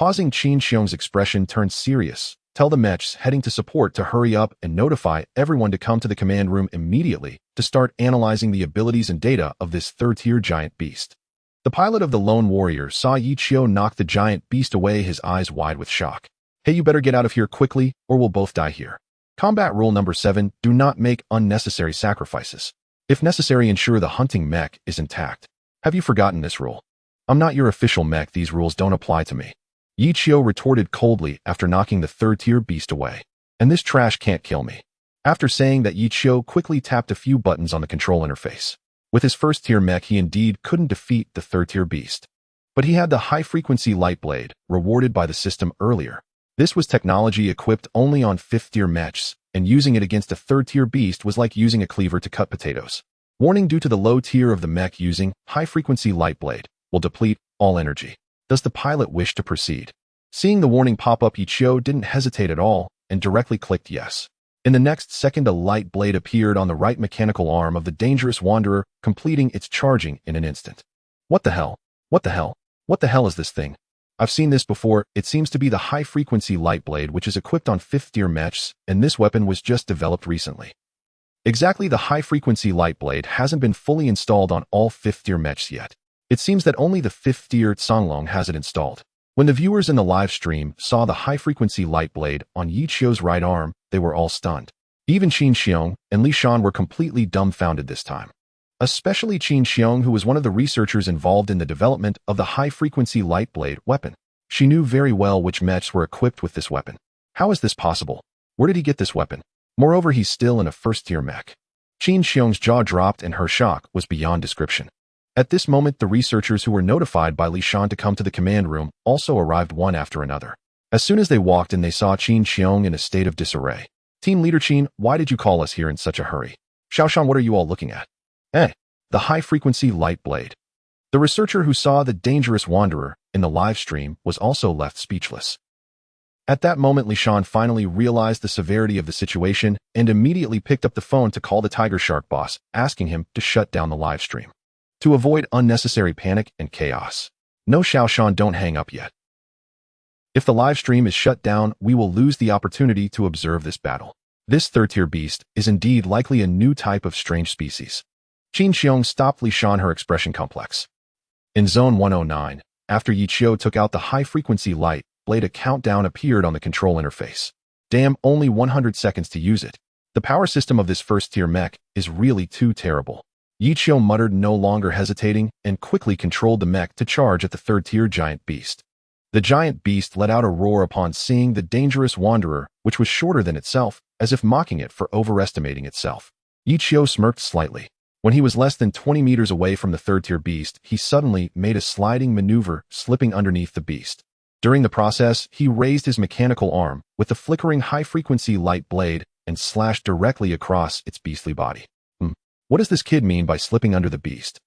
Pausing, Qin Xiong's expression turned serious. Tell the mechs heading to support to hurry up and notify everyone to come to the command room immediately to start analyzing the abilities and data of this third-tier giant beast. The pilot of the Lone Warrior saw Yi Qiu knock the giant beast away, his eyes wide with shock. Hey, you better get out of here quickly or we'll both die here. Combat rule number 7, do not make unnecessary sacrifices. If necessary, ensure the hunting mech is intact. Have you forgotten this rule? I'm not your official mech, these rules don't apply to me. Yi Qiu retorted coldly after knocking the third-tier beast away. And this trash can't kill me. After saying that, Yi Qiu quickly tapped a few buttons on the control interface. With his first-tier mech, he indeed couldn't defeat the third-tier beast. But he had the high-frequency light blade, rewarded by the system earlier. This was technology equipped only on 5th-tier mechs, and using it against a third-tier beast was like using a cleaver to cut potatoes. Warning: due to the low tier of the mech, using high-frequency light blade will deplete all energy. Does the pilot wish to proceed? Seeing the warning pop up, Yi Qiu didn't hesitate at all and directly clicked yes. In the next second, a light blade appeared on the right mechanical arm of the dangerous wanderer, completing its charging in an instant. What the hell? What the hell? What the hell is this thing? I've seen this before. It seems to be the high-frequency light blade, which is equipped on 5th-tier mechs, and this weapon was just developed recently. Exactly, the high-frequency light blade hasn't been fully installed on all 5th-tier mechs yet. It seems that only the 5th-tier Songlong has it installed. When the viewers in the live stream saw the high-frequency light blade on Yi Qiu's right arm, they were all stunned. Even Qin Xiong and Li Shan were completely dumbfounded this time. Especially Qin Xiong, who was one of the researchers involved in the development of the high-frequency light blade weapon. She knew very well which mechs were equipped with this weapon. How is this possible? Where did he get this weapon? Moreover, he's still in a 1st-tier mech. Qin Xiong's jaw dropped and her shock was beyond description. At this moment, the researchers who were notified by Li Shan to come to the command room also arrived one after another. As soon as they walked in, they saw Qin Xiong in a state of disarray. Team Leader Qin, why did you call us here in such a hurry? Xiaoshan, what are you all looking at? The high-frequency light blade. The researcher who saw the dangerous wanderer in the live stream was also left speechless. At that moment, Li Shan finally realized the severity of the situation and immediately picked up the phone to call the Tiger Shark boss, asking him to shut down the live stream. To avoid unnecessary panic and chaos. No, Xiaoshan, don't hang up yet. If the live stream is shut down, we will lose the opportunity to observe this battle. This third-tier beast is indeed likely a new type of strange species. Qin Xiong stopped Li Shan, her expression complex. In Zone 109, after Yi Qiu took out the high-frequency light blade, a countdown appeared on the control interface. Damn, only 100 seconds to use it. The power system of this first-tier mech is really too terrible. Yi Qiu muttered, no longer hesitating, and quickly controlled the mech to charge at the third-tier giant beast. The giant beast let out a roar upon seeing the dangerous wanderer, which was shorter than itself, as if mocking it for overestimating itself. Yi Qiu smirked slightly. When he was less than 20 meters away from the third-tier beast, he suddenly made a sliding maneuver, slipping underneath the beast. During the process, he raised his mechanical arm with the flickering high-frequency light blade and slashed directly across its beastly body. What does this kid mean by slipping under the beast?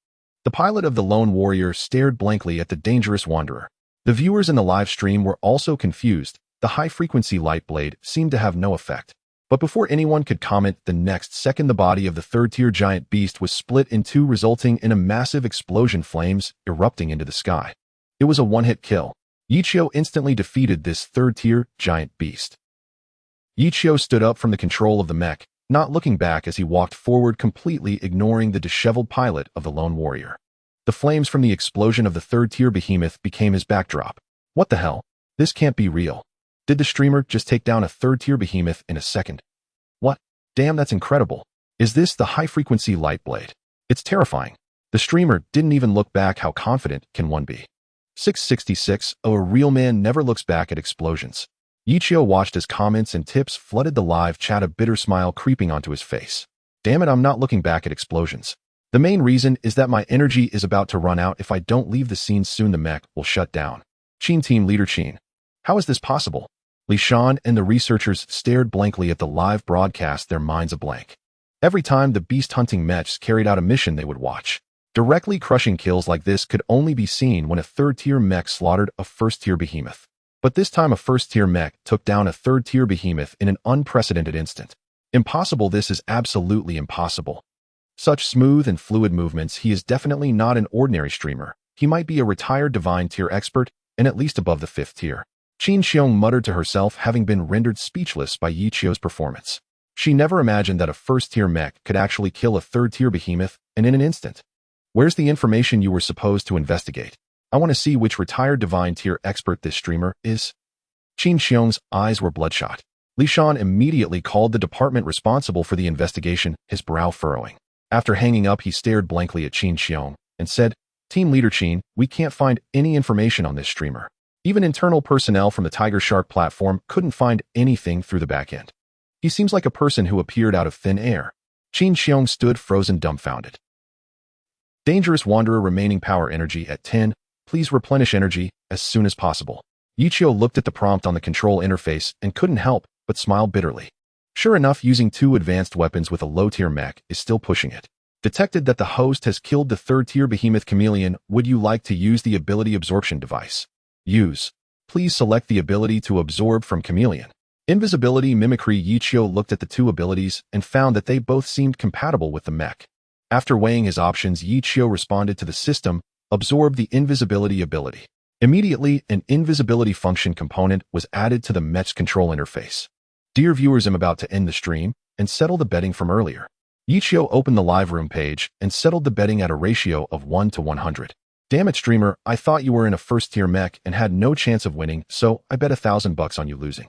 The pilot of the Lone Warrior stared blankly at the dangerous wanderer. The viewers in the live stream were also confused. The high-frequency light blade seemed to have no effect. But before anyone could comment, the next second the body of the third-tier giant beast was split in two, resulting in a massive explosion, flames erupting into the sky. It was a one-hit kill. Yi Qiu instantly defeated this third-tier giant beast. Yi Qiu stood up from the control of the mech, not looking back as he walked forward, completely ignoring the disheveled pilot of the Lone Warrior. The flames from the explosion of the third-tier behemoth became his backdrop. What the hell? This can't be real. Did the streamer just take down a third-tier behemoth in a second? What? Damn, that's incredible. Is this the high-frequency light blade? It's terrifying. The streamer didn't even look back. How confident can one be? 666. Oh, a real man never looks back at explosions. Yi Qiu watched as comments and tips flooded the live chat, a bitter smile creeping onto his face. Damn it, I'm not looking back at explosions. The main reason is that my energy is about to run out. If I don't leave the scene soon, the mech will shut down. Qin, Team Leader Qin. How is this possible? Li Shan and the researchers stared blankly at the live broadcast, their minds a blank. Every time the beast-hunting mechs carried out a mission, they would watch. Directly crushing kills like this could only be seen when a third-tier mech slaughtered a first-tier behemoth. But this time a first-tier mech took down a third-tier behemoth in an unprecedented instant. Impossible, this is absolutely impossible. Such smooth and fluid movements. He is definitely not an ordinary streamer. He might be a retired divine tier expert, and at least above the 5th tier. Qin Xiong muttered to herself, having been rendered speechless by Yi Chio's performance. She never imagined that a first-tier mech could actually kill a third-tier behemoth, and in an instant. Where's the information you were supposed to investigate? I want to see which retired divine tier expert this streamer is. Qin Xiong's eyes were bloodshot. Li Shan immediately called the department responsible for the investigation, his brow furrowing. After hanging up, he stared blankly at Qin Xiong and said, Team Leader Qin, we can't find any information on this streamer. Even internal personnel from the Tiger Shark platform couldn't find anything through the back end. He seems like a person who appeared out of thin air. Qin Xiong stood frozen, dumbfounded. Dangerous Wanderer remaining power energy at 10. Please replenish energy as soon as possible. Yi Chio looked at the prompt on the control interface and couldn't help but smile bitterly. Sure enough, using 2 advanced weapons with a low-tier mech is still pushing it. Detected that the host has killed the 3rd-tier behemoth chameleon. Would you like to use the ability absorption device? Use. Please select the ability to absorb from chameleon. Invisibility mimicry. Yi Chio looked at the 2 abilities and found that they both seemed compatible with the mech. After weighing his options, Yi Chio responded to the system, absorb the invisibility ability. Immediately, an invisibility function component was added to the mech's control interface. Dear viewers, I'm about to end the stream and settle the betting from earlier. Yi Chio opened the live room page and settled the betting at a ratio of 1 to 100. Damn it, streamer, I thought you were in a first-tier mech and had no chance of winning, so I bet $1,000 on you losing.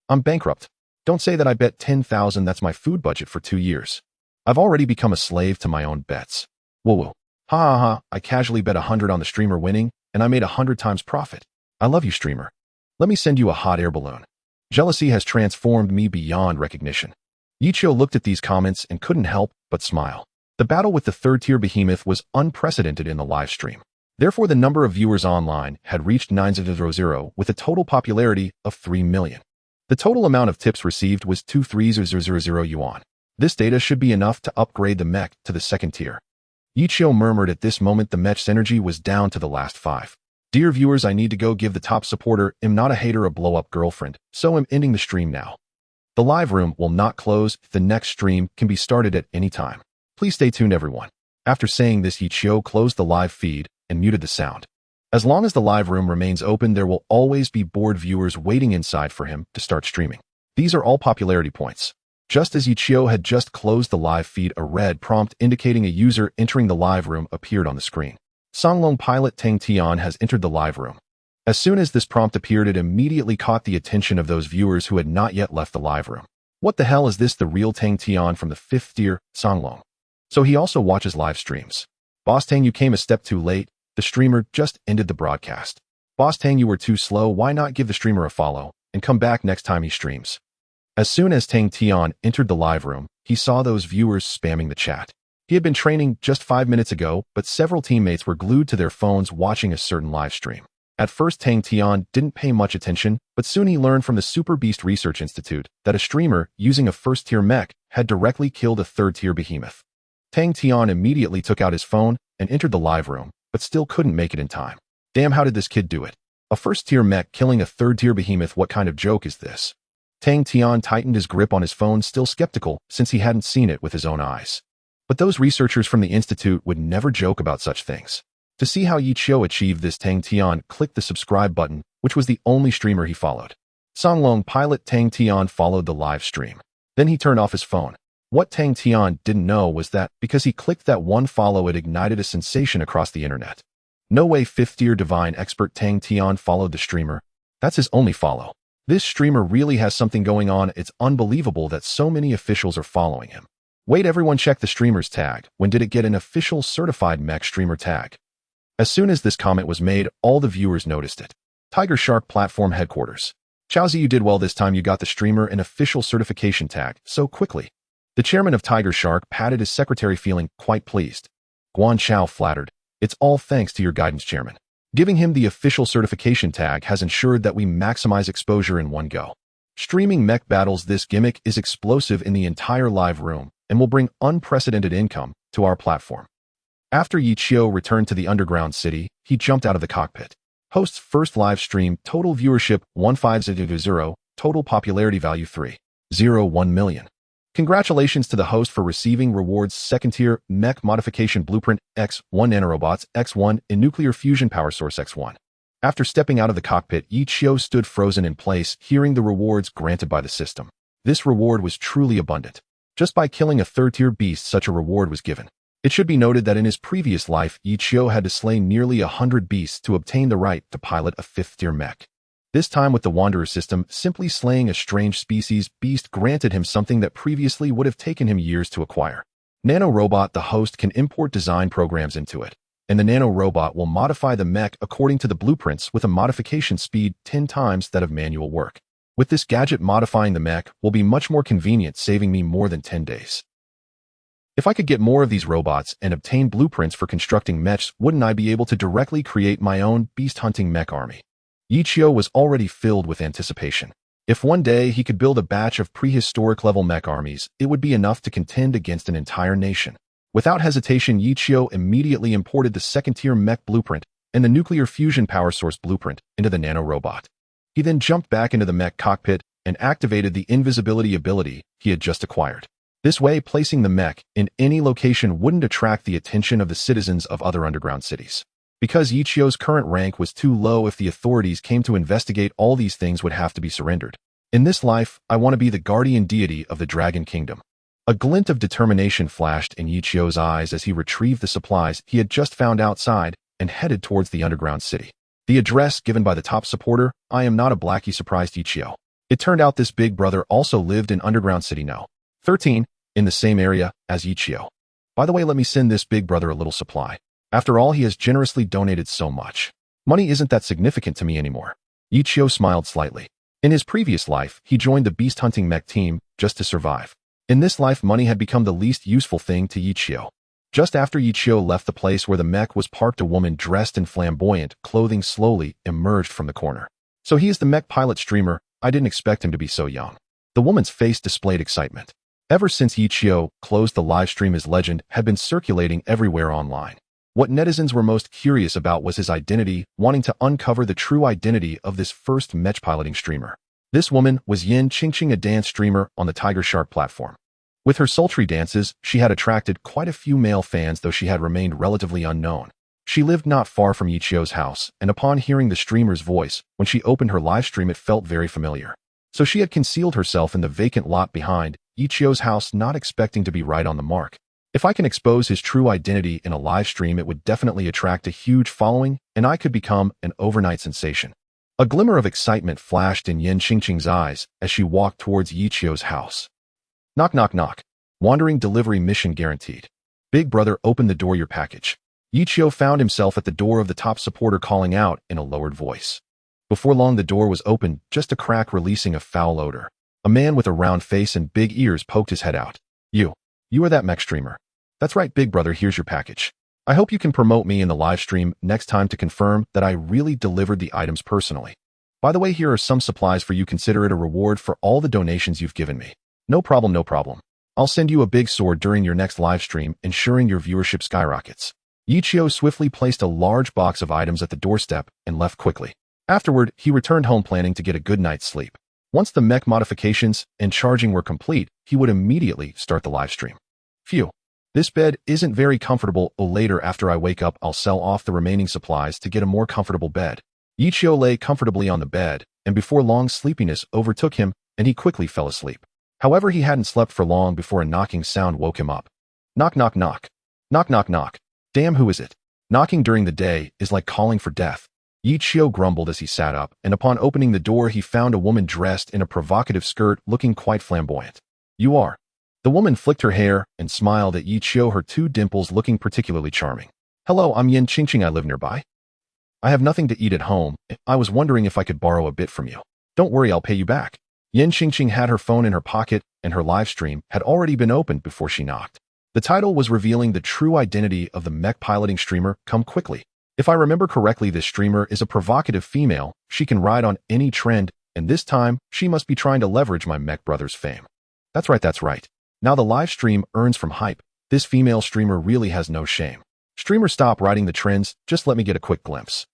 I'm bankrupt. Don't say that. I bet 10,000. That's my food budget for 2 years. I've already become a slave to my own bets. Whoa. Ha ha ha, I casually bet 100 on the streamer winning, and I made 100 times profit. I love you, streamer. Let me send you a hot air balloon. Jealousy has transformed me beyond recognition. Yi Chio looked at these comments and couldn't help but smile. The battle with the 3rd-tier behemoth was unprecedented in the live stream. Therefore, the number of viewers online had reached 900 with a total popularity of 3 million. The total amount of tips received was 23000 yuan. This data should be enough to upgrade the mech to the 2nd tier. Yi Chio murmured at this moment. The mech's energy was down to the last 5. Dear viewers, I need to go give the top supporter, am not a hater, a blow-up girlfriend, so I'm ending the stream now. The live room will not close. The next stream can be started at any time. Please stay tuned, everyone. After saying this, Yi Chio closed the live feed and muted the sound. As long as the live room remains open, there will always be bored viewers waiting inside for him to start streaming. These are all popularity points. Just as Yi Chio had just closed the live feed, a red prompt indicating a user entering the live room appeared on the screen. Songlong pilot Tang Tian has entered the live room. As soon as this prompt appeared, it immediately caught the attention of those viewers who had not yet left the live room. What the hell is this? The real Tang Tian from the 5th tier, Songlong. So he also watches live streams. Boss Tang, you came a step too late. The streamer just ended the broadcast. Boss Tang, you were too slow. Why not give the streamer a follow and come back next time he streams? As soon as Tang Tian entered the live room, he saw those viewers spamming the chat. He had been training just 5 minutes ago, but several teammates were glued to their phones watching a certain live stream. At first, Tang Tian didn't pay much attention, but soon he learned from the Super Beast Research Institute that a streamer using a first-tier mech had directly killed a 3rd-tier behemoth. Tang Tian immediately took out his phone and entered the live room, but still couldn't make it in time. Damn, how did this kid do it? A first-tier mech killing a 3rd-tier behemoth, what kind of joke is this? Tang Tian tightened his grip on his phone, still skeptical since he hadn't seen it with his own eyes. But those researchers from the institute would never joke about such things. To see how Yi Chio achieved this, Tang Tian clicked the subscribe button, which was the only streamer he followed. Songlong pilot Tang Tian followed the live stream. Then he turned off his phone. What Tang Tian didn't know was that, because he clicked that one follow, it ignited a sensation across the internet. No way 5th-tier divine expert Tang Tian followed the streamer. That's his only follow. This streamer really has something going on. It's unbelievable that so many officials are following him. Wait, everyone, check the streamer's tag. When did it get an official certified mech streamer tag? As soon as this comment was made, all the viewers noticed it. Tiger Shark platform headquarters. Chaozi, you did well this time. You got the streamer an official certification tag so quickly. The chairman of Tiger Shark patted his secretary, feeling quite pleased. Guan Chao flattered. It's all thanks to your guidance, chairman. Giving him the official certification tag has ensured that we maximize exposure in one go. Streaming mech battles, this gimmick is explosive in the entire live room and will bring unprecedented income to our platform. After Yi Chio returned to the underground city, he jumped out of the cockpit. Host's first live stream, total viewership 1500, total popularity value 3.01 million. Congratulations to the host for receiving rewards: 2nd tier mech modification blueprint X1 nanorobots X1 in nuclear fusion power source X1. After stepping out of the cockpit, Ichio stood frozen in place, hearing the rewards granted by the system. This reward was truly abundant. Just by killing a third-tier beast, such a reward was given. It should be noted that in his previous life, Ichio had to slay nearly 100 beasts to obtain the right to pilot a 5th-tier mech. This time with the Wanderer system, simply slaying a strange species beast granted him something that previously would have taken him years to acquire. Nanorobot, the host, can import design programs into it, and the nanorobot will modify the mech according to the blueprints with a modification speed 10 times that of manual work. With this gadget, modifying the mech will be much more convenient, saving me more than 10 days. If I could get more of these robots and obtain blueprints for constructing mechs, wouldn't I be able to directly create my own beast-hunting mech army? Ichio was already filled with anticipation. If one day he could build a batch of prehistoric-level mech armies, it would be enough to contend against an entire nation. Without hesitation, Ichio immediately imported the 2nd-tier mech blueprint and the nuclear fusion power source blueprint into the nanorobot. He then jumped back into the mech cockpit and activated the invisibility ability he had just acquired. This way, placing the mech in any location wouldn't attract the attention of the citizens of other underground cities. Because Ichio's current rank was too low, if the authorities came to investigate, all these things would have to be surrendered. In this life, I want to be the guardian deity of the Dragon Kingdom. A glint of determination flashed in Ichio's eyes as he retrieved the supplies he had just found outside and headed towards the underground city. The address given by the top supporter, I am not a blackie, surprised Ichio. It turned out this big brother also lived in underground city No. 13, in the same area as Ichio. By the way, let me send this big brother a little supply. After all, he has generously donated so much. Money isn't that significant to me anymore. Ichio smiled slightly. In his previous life, he joined the beast-hunting mech team just to survive. In this life, money had become the least useful thing to Ichio. Just after Ichio left the place where the mech was parked, a woman dressed in flamboyant clothing slowly emerged from the corner. So he is the mech pilot streamer. I didn't expect him to be so young. The woman's face displayed excitement. Ever since Ichio closed the livestream, his legend had been circulating everywhere online. What netizens were most curious about was his identity, wanting to uncover the true identity of this first mech piloting streamer. This woman was Yin Qingqing, a dance streamer on the Tiger Shark platform. With her sultry dances, she had attracted quite a few male fans, though she had remained relatively unknown. She lived not far from Ichio's house, and upon hearing the streamer's voice, when she opened her livestream, it felt very familiar. So she had concealed herself in the vacant lot behind Ichio's house, not expecting to be right on the mark. If I can expose his true identity in a live stream, it would definitely attract a huge following, and I could become an overnight sensation. A glimmer of excitement flashed in Yin Qingqing's eyes as she walked towards Ichio's house. Knock, knock, knock. Wandering delivery mission guaranteed. Big brother, open the door, your package. Ichio found himself at the door of the top supporter, calling out in a lowered voice. Before long, the door was opened, just a crack releasing a foul odor. A man with a round face and big ears poked his head out. You are that mech streamer. That's right, big brother, here's your package. I hope you can promote me in the live stream next time to confirm that I really delivered the items personally. By the way, here are some supplies for you. Consider it a reward for all the donations you've given me. No problem, no problem. I'll send you a big sword during your next live stream, ensuring your viewership skyrockets. Ichio swiftly placed a large box of items at the doorstep and left quickly. Afterward, he returned home planning to get a good night's sleep. Once the mech modifications and charging were complete, he would immediately start the live stream. Phew. This bed isn't very comfortable. Later, after I wake up, I'll sell off the remaining supplies to get a more comfortable bed. Ichio lay comfortably on the bed, and before long, sleepiness overtook him, and he quickly fell asleep. However, he hadn't slept for long before a knocking sound woke him up. Knock, knock, knock. Knock, knock, knock. Damn, who is it? Knocking during the day is like calling for death. Ichio grumbled as he sat up, and upon opening the door, he found a woman dressed in a provocative skirt, looking quite flamboyant. You are. The woman flicked her hair and smiled at Ichio, her two dimples looking particularly charming. Hello, I'm Yin Qingqing. I live nearby. I have nothing to eat at home. I was wondering if I could borrow a bit from you. Don't worry, I'll pay you back. Yin Qingqing had her phone in her pocket, and her live stream had already been opened before she knocked. The title was revealing the true identity of the mech piloting streamer, Come Quickly. If I remember correctly, this streamer is a provocative female. She can ride on any trend, and this time, she must be trying to leverage my mech brother's fame. That's right, that's right. Now the live stream earns from hype. This female streamer really has no shame. Streamer, stop riding the trends, just let me get a quick glimpse.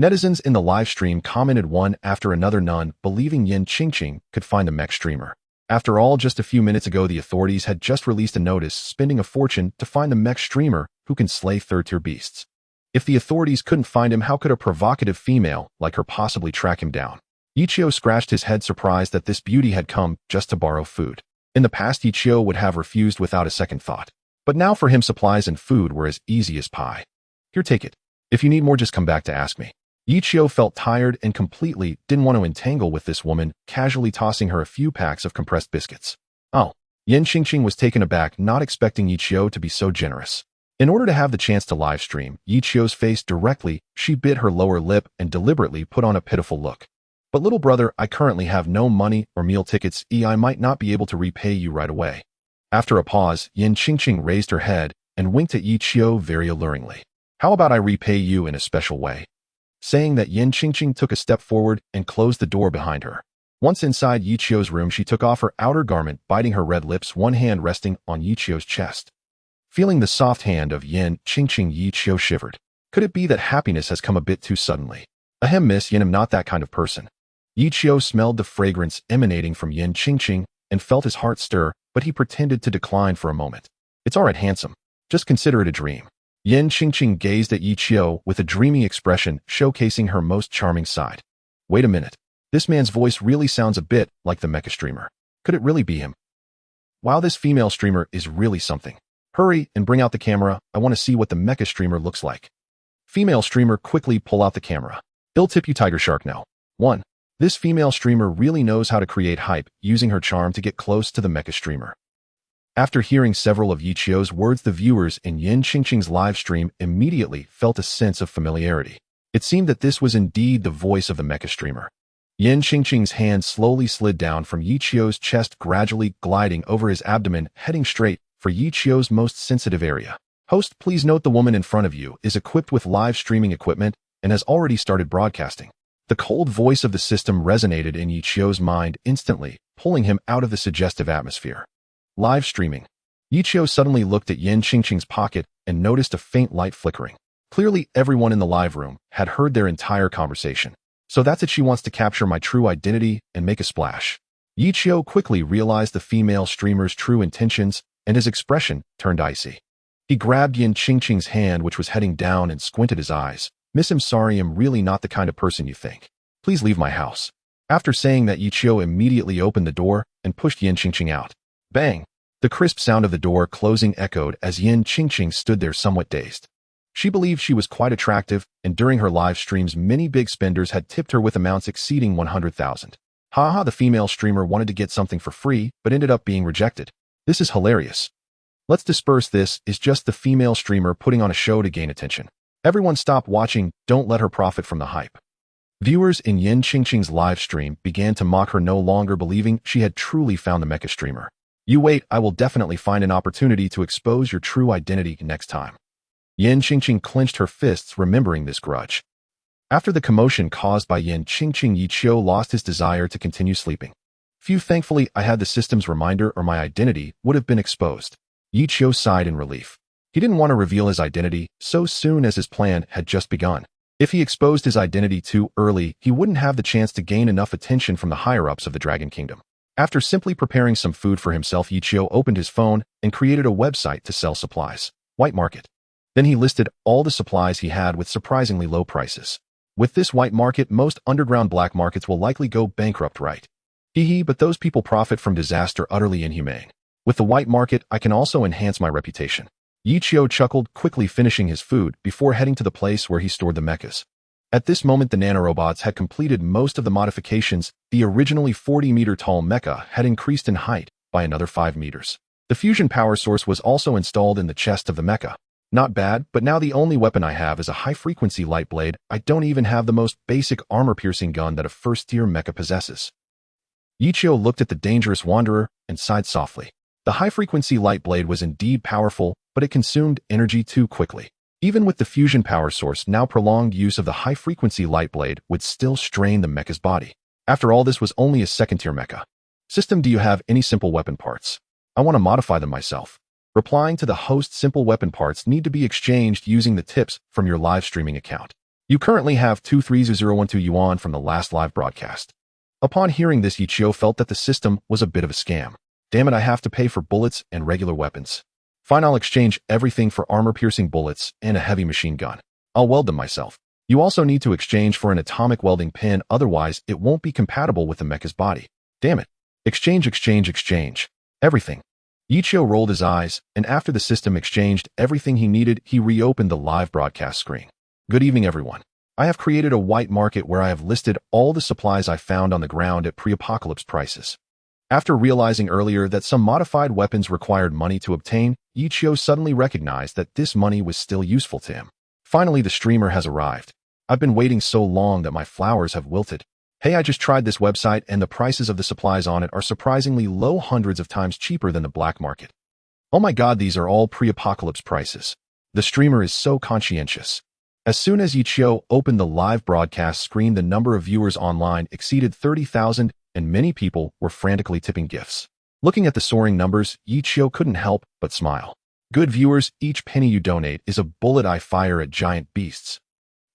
Netizens in the live stream commented one after another, none believing Yin Qingqing could find the mech streamer. After all, just a few minutes ago, the authorities had just released a notice spending a fortune to find the mech streamer who can slay third-tier beasts. If the authorities couldn't find him, how could a provocative female like her possibly track him down? Ichio scratched his head, surprised that this beauty had come just to borrow food. In the past, Ichio would have refused without a second thought. But now for him, supplies and food were as easy as pie. Here, take it. If you need more, just come back to ask me. Ichio felt tired and completely didn't want to entangle with this woman, casually tossing her a few packs of compressed biscuits. Oh. Yen Qingqing was taken aback, not expecting Ichio to be so generous. In order to have the chance to livestream Ichio's face directly, she bit her lower lip and deliberately put on a pitiful look. But little brother, I currently have no money or meal tickets. I might not be able to repay you right away. After a pause, Yen Qingqing raised her head and winked at Ichio very alluringly. How about I repay you in a special way? Saying that, Yen Qingqing took a step forward and closed the door behind her. Once inside Ichio's room, she took off her outer garment, biting her red lips, one hand resting on Ichio's chest. Feeling the soft hand of Yen Qingqing, Ichio shivered. Could it be that happiness has come a bit too suddenly? Ahem, Miss Yen, I'm not that kind of person. Ichio smelled the fragrance emanating from Yen Qingqing and felt his heart stir, but he pretended to decline for a moment. It's all right, handsome. Just consider it a dream. Yen Qingqing gazed at Ichio with a dreamy expression, showcasing her most charming side. Wait a minute. This man's voice really sounds a bit like the Mecha streamer. Could it really be him? Wow, this female streamer is really something. Hurry and bring out the camera. I want to see what the Mecha streamer looks like. Female streamer, quickly pull out the camera. Ill tip you, Tiger Shark. No. 1. This female streamer really knows how to create hype, using her charm to get close to the Mecha streamer. After hearing several of Ichio's words, the viewers in Yen Qingqing's live stream immediately felt a sense of familiarity. It seemed that this was indeed the voice of the Mecha streamer. Yen Qingqing's hand slowly slid down from Ichio's chest, gradually gliding over his abdomen, heading straight for Ichio's most sensitive area. Host, please note the woman in front of you is equipped with live streaming equipment and has already started broadcasting. The cold voice of the system resonated in Ichio's mind instantly, pulling him out of the suggestive atmosphere. Live streaming. Ichio suddenly looked at Yen Qingqing's pocket and noticed a faint light flickering. Clearly, everyone in the live room had heard their entire conversation. So that's it, she wants to capture my true identity and make a splash. Ichio quickly realized the female streamer's true intentions, and his expression turned icy. He grabbed Yen Qingqing's hand, which was heading down, and squinted his eyes. Miss, I'm sorry, I'm really not the kind of person you think. Please leave my house. After saying that, Ichio immediately opened the door and pushed Yen Qingqing out. Bang! The crisp sound of the door closing echoed as Yen Qingqing stood there somewhat dazed. She believed she was quite attractive, and during her live streams, many big spenders had tipped her with amounts exceeding 100,000. Haha, the female streamer wanted to get something for free, but ended up being rejected. This is hilarious. Let's disperse. This is just the female streamer putting on a show to gain attention. Everyone stop watching, don't let her profit from the hype. Viewers in Yen Qingqing's live stream began to mock her, no longer believing she had truly found the Mecha streamer. You wait, I will definitely find an opportunity to expose your true identity next time. Yen Qingqing clenched her fists, remembering this grudge. After the commotion caused by Yen Qingqing, Ichio lost his desire to continue sleeping. Phew, thankfully I had the system's reminder, or my identity would have been exposed. Ichio sighed in relief. He didn't want to reveal his identity so soon, as his plan had just begun. If he exposed his identity too early, he wouldn't have the chance to gain enough attention from the higher-ups of the Dragon Kingdom. After simply preparing some food for himself, Ichio opened his phone and created a website to sell supplies. White market. Then he listed all the supplies he had with surprisingly low prices. With this white market, most underground black markets will likely go bankrupt, right? Hee, but those people profit from disaster, utterly inhumane. With the white market, I can also enhance my reputation. Ichio chuckled, quickly finishing his food before heading to the place where he stored the mechas. At this moment, the nanorobots had completed most of the modifications. The originally 40-meter-tall mecha had increased in height by another 5 meters. The fusion power source was also installed in the chest of the mecha. Not bad, but now the only weapon I have is a high-frequency light blade. I don't even have the most basic armor-piercing gun that a first-tier mecha possesses. Ichio looked at the dangerous wanderer and sighed softly. The high-frequency light blade was indeed powerful, but it consumed energy too quickly. Even with the fusion power source, now prolonged use of the high-frequency light blade would still strain the mecha's body. After all, this was only a second-tier mecha. System, do you have any simple weapon parts? I want to modify them myself. Replying to the host, simple weapon parts need to be exchanged using the tips from your live streaming account. You currently have 23012 yuan from the last live broadcast. Upon hearing this, Ichio felt that the system was a bit of a scam. Damn it, I have to pay for bullets and regular weapons. Fine, I'll exchange everything for armor-piercing bullets and a heavy machine gun. I'll weld them myself. You also need to exchange for an atomic welding pin, otherwise it won't be compatible with the mecha's body. Damn it. Exchange, exchange, exchange. Everything. Yichio rolled his eyes, and after the system exchanged everything he needed, he reopened the live broadcast screen. Good evening, everyone. I have created a white market where I have listed all the supplies I found on the ground at pre-apocalypse prices. After realizing earlier that some modified weapons required money to obtain, Yichio suddenly recognized that this money was still useful to him. Finally, the streamer has arrived. I've been waiting so long that my flowers have wilted. Hey, I just tried this website and the prices of the supplies on it are surprisingly low, hundreds of times cheaper than the black market. Oh my god, these are all pre-apocalypse prices. The streamer is so conscientious. As soon as Yichio opened the live broadcast screen, the number of viewers online exceeded 30,000 and many people were frantically tipping gifts. Looking at the soaring numbers, Yichio couldn't help but smile. Good viewers, each penny you donate is a bullet I fire at giant beasts.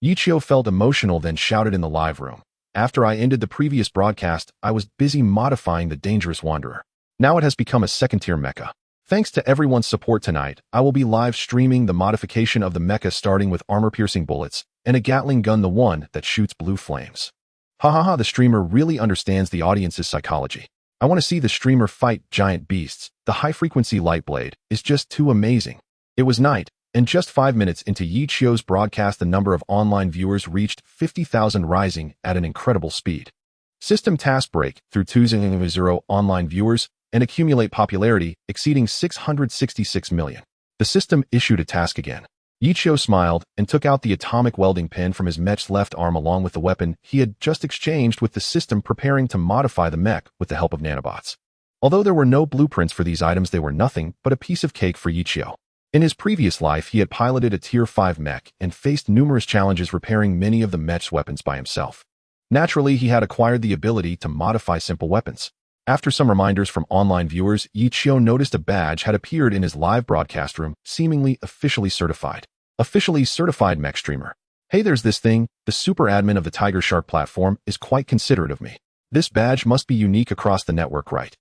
Yichio felt emotional, then shouted in the live room. After I ended the previous broadcast, I was busy modifying the dangerous wanderer. Now it has become a second-tier mecha. Thanks to everyone's support tonight, I will be live streaming the modification of the mecha, starting with armor-piercing bullets and a Gatling gun, the one that shoots blue flames. The streamer really understands the audience's psychology. I want to see the streamer fight giant beasts. The high-frequency light blade is just too amazing. It was night, and just 5 minutes into Yichio's broadcast, the number of online viewers reached 50,000, rising at an incredible speed. System task break through 2.0 online viewers and accumulate popularity exceeding 666 million. The system issued a task again. Yichio smiled and took out the atomic welding pin from his mech's left arm along with the weapon he had just exchanged with the system, preparing to modify the mech with the help of nanobots. Although there were no blueprints for these items, they were nothing but a piece of cake for Yichio. In his previous life, he had piloted a Tier 5 mech and faced numerous challenges repairing many of the mech's weapons by himself. Naturally, he had acquired the ability to modify simple weapons. After some reminders from online viewers, Yichio noticed a badge had appeared in his live broadcast room, seemingly officially certified. Officially certified mech streamer. Hey, there's this thing. The super admin of the Tiger Shark platform is quite considerate of me. This badge must be unique across the network, right?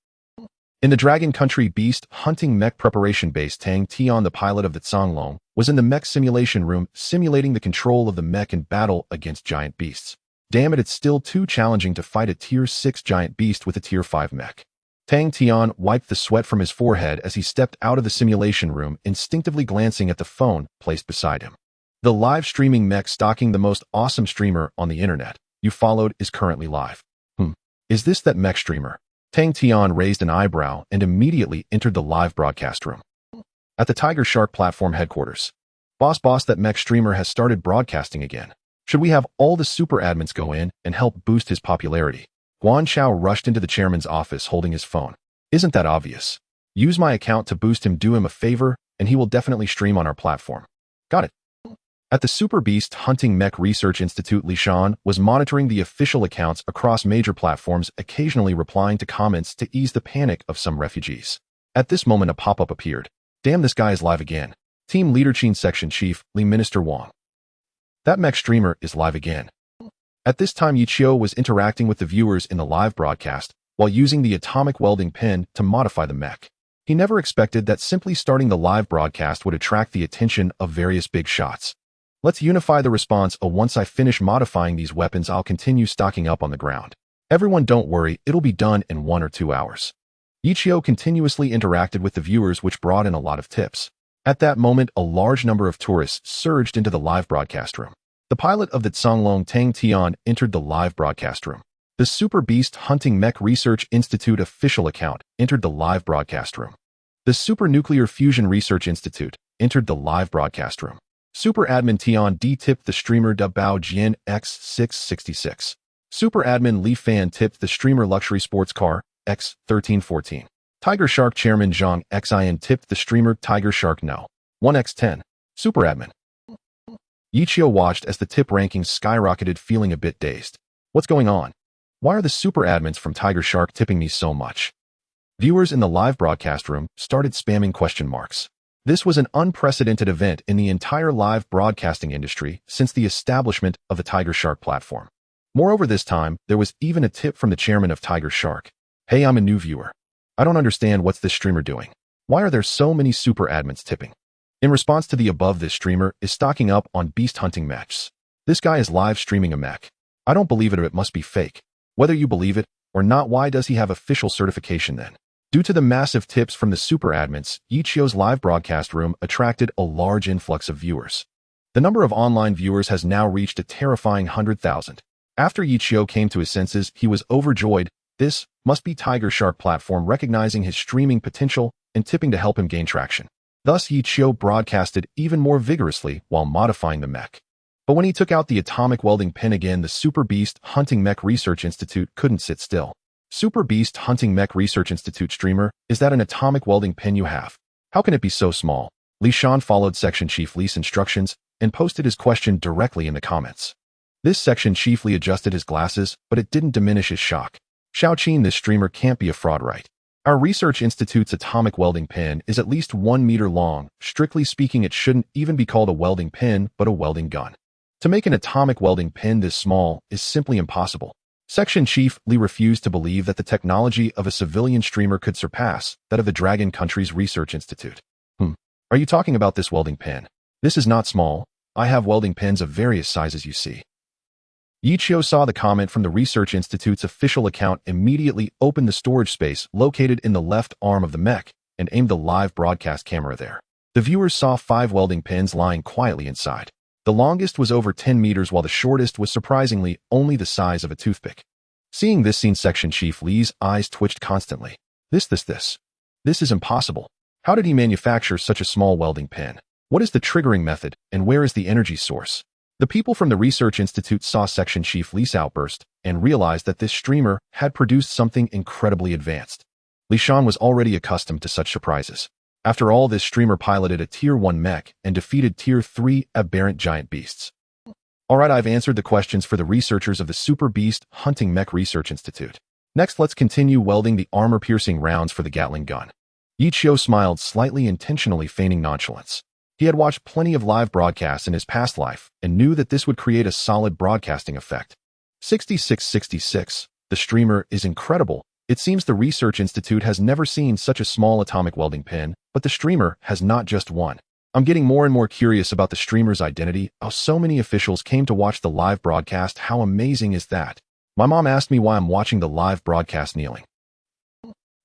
In the Dragon Country beast hunting mech preparation base, Tang Tian, the pilot of the Tsanglong, was in the mech simulation room, simulating the control of the mech in battle against giant beasts. Damn it, it's still too challenging to fight a Tier 6 giant beast with a Tier 5 mech. Tang Tian wiped the sweat from his forehead as he stepped out of the simulation room, instinctively glancing at the phone placed beside him. The live streaming mech stalking the most awesome streamer on the internet you followed is currently live. Is this that mech streamer? Tang Tian raised an eyebrow and immediately entered the live broadcast room. At the Tiger Shark platform headquarters. Boss, that mech streamer has started broadcasting again. Should we have all the super admins go in and help boost his popularity? Guan Chao rushed into the chairman's office holding his phone. Isn't that obvious? Use my account to boost him, do him a favor, and he will definitely stream on our platform. Got it. At the Super Beast Hunting Mech Research Institute, Li Shan was monitoring the official accounts across major platforms, occasionally replying to comments to ease the panic of some refugees. At this moment, a pop-up appeared. Damn, this guy is live again. Team Leader Chin Section Chief, Li Minister Wang. That mech streamer is live again. At this time, Yichio was interacting with the viewers in the live broadcast while using the atomic welding pin to modify the mech. He never expected that simply starting the live broadcast would attract the attention of various big shots. Let's unify the response. Once I finish modifying these weapons, I'll continue stocking up on the ground. Everyone, don't worry, it'll be done in 1 or 2 hours. Yichio continuously interacted with the viewers, which brought in a lot of tips. At that moment, a large number of tourists surged into the live broadcast room. The pilot of the Tsanglong, Tang Tian, entered the live broadcast room. The Super Beast Hunting Mech Research Institute official account entered the live broadcast room. The Super Nuclear Fusion Research Institute entered the live broadcast room. Super Admin Tian D tipped the streamer Bao Jian X666. Super Admin Li Fan tipped the streamer Luxury Sports Car X1314. Tiger Shark Chairman Zhang Xin tipped the streamer Tiger Shark No. 1x10. Super Admin. Yichio watched as the tip rankings skyrocketed, feeling a bit dazed. What's going on? Why are the super admins from Tiger Shark tipping me so much? Viewers in the live broadcast room started spamming question marks. This was an unprecedented event in the entire live broadcasting industry since the establishment of the Tiger Shark platform. Moreover, this time, there was even a tip from the chairman of Tiger Shark. Hey, I'm a new viewer. I don't understand what's this streamer doing. Why are there so many super admins tipping? In response to the above, this streamer is stocking up on beast hunting mechs. This guy is live streaming a mech. I don't believe it, or it must be fake. Whether you believe it or not, why does he have official certification then? Due to the massive tips from the super admins, Ichio's live broadcast room attracted a large influx of viewers. The number of online viewers has now reached a terrifying 100,000. After Ichio came to his senses, he was overjoyed. This must be Tiger Shark platform recognizing his streaming potential and tipping to help him gain traction. Thus, Ichio broadcasted even more vigorously while modifying the mech. But when he took out the atomic welding pin again, the Super Beast Hunting Mech Research Institute couldn't sit still. Super Beast Hunting Mech Research Institute streamer, is that an atomic welding pin you have? How can it be so small? Li Shan followed Section Chief Li's instructions and posted his question directly in the comments. This Section Chief Li adjusted his glasses, but it didn't diminish his shock. Xiaoqin, this streamer can't be a fraud, right? Our research institute's atomic welding pin is at least 1 meter long. Strictly speaking, it shouldn't even be called a welding pin, but a welding gun. To make an atomic welding pin this small is simply impossible. Section Chief Li refused to believe that the technology of a civilian streamer could surpass that of the Dragon Country's Research Institute. Are you talking about this welding pin? This is not small. I have welding pins of various sizes, you see. Ichio saw the comment from the Research Institute's official account, immediately opened the storage space located in the left arm of the mech and aimed the live broadcast camera there. The viewers saw 5 welding pins lying quietly inside. The longest was over 10 meters while the shortest was surprisingly only the size of a toothpick. Seeing this scene, Section Chief Li's eyes twitched constantly. This is impossible. How did he manufacture such a small welding pin? What is the triggering method, and where is the energy source? The people from the Research Institute saw Section Chief Li's outburst and realized that this streamer had produced something incredibly advanced. Li Shan was already accustomed to such surprises. After all, this streamer piloted a Tier 1 mech and defeated Tier 3 aberrant giant beasts. Alright, I've answered the questions for the researchers of the Super Beast Hunting Mech Research Institute. Next, let's continue welding the armor-piercing rounds for the Gatling gun. Ichio smiled slightly, intentionally feigning nonchalance. He had watched plenty of live broadcasts in his past life and knew that this would create a solid broadcasting effect. 6666. The streamer is incredible. It seems the Research Institute has never seen such a small atomic welding pin, but the streamer has not just one. I'm getting more and more curious about the streamer's identity. Oh, so many officials came to watch the live broadcast. How amazing is that? My mom asked me why I'm watching the live broadcast kneeling.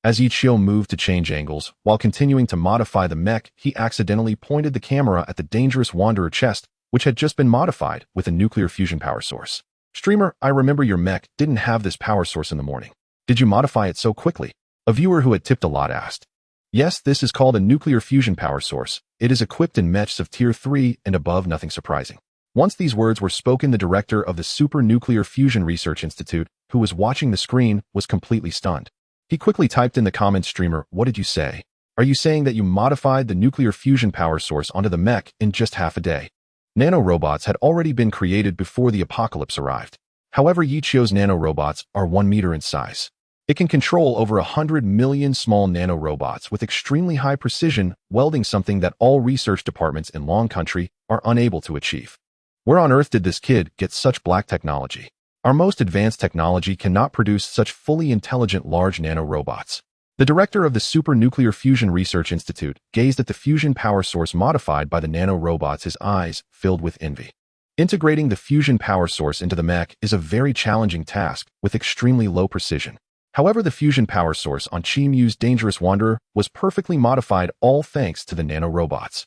As Ichio moved to change angles, while continuing to modify the mech, he accidentally pointed the camera at the dangerous Wanderer chest, which had just been modified with a nuclear fusion power source. Streamer, I remember your mech didn't have this power source in the morning. Did you modify it so quickly? A viewer who had tipped a lot asked. Yes, this is called a nuclear fusion power source. It is equipped in mechs of Tier 3 and above, nothing surprising. Once these words were spoken, the director of the Super Nuclear Fusion Research Institute, who was watching the screen, was completely stunned. He quickly typed in the comments, streamer, what did you say? Are you saying that you modified the nuclear fusion power source onto the mech in just half a day? Nanorobots had already been created before the apocalypse arrived. However, Ichio's nanorobots are 1 meter in size. It can control over 100 million small nanorobots with extremely high precision, welding something that all research departments in Long Country are unable to achieve. Where on earth did this kid get such black technology? Our most advanced technology cannot produce such fully intelligent large nanorobots. The director of the Super Nuclear Fusion Research Institute gazed at the fusion power source modified by the nanorobots, his eyes filled with envy. Integrating the fusion power source into the mech is a very challenging task with extremely low precision. However, the fusion power source on Chimu's dangerous Wanderer was perfectly modified, all thanks to the nanorobots.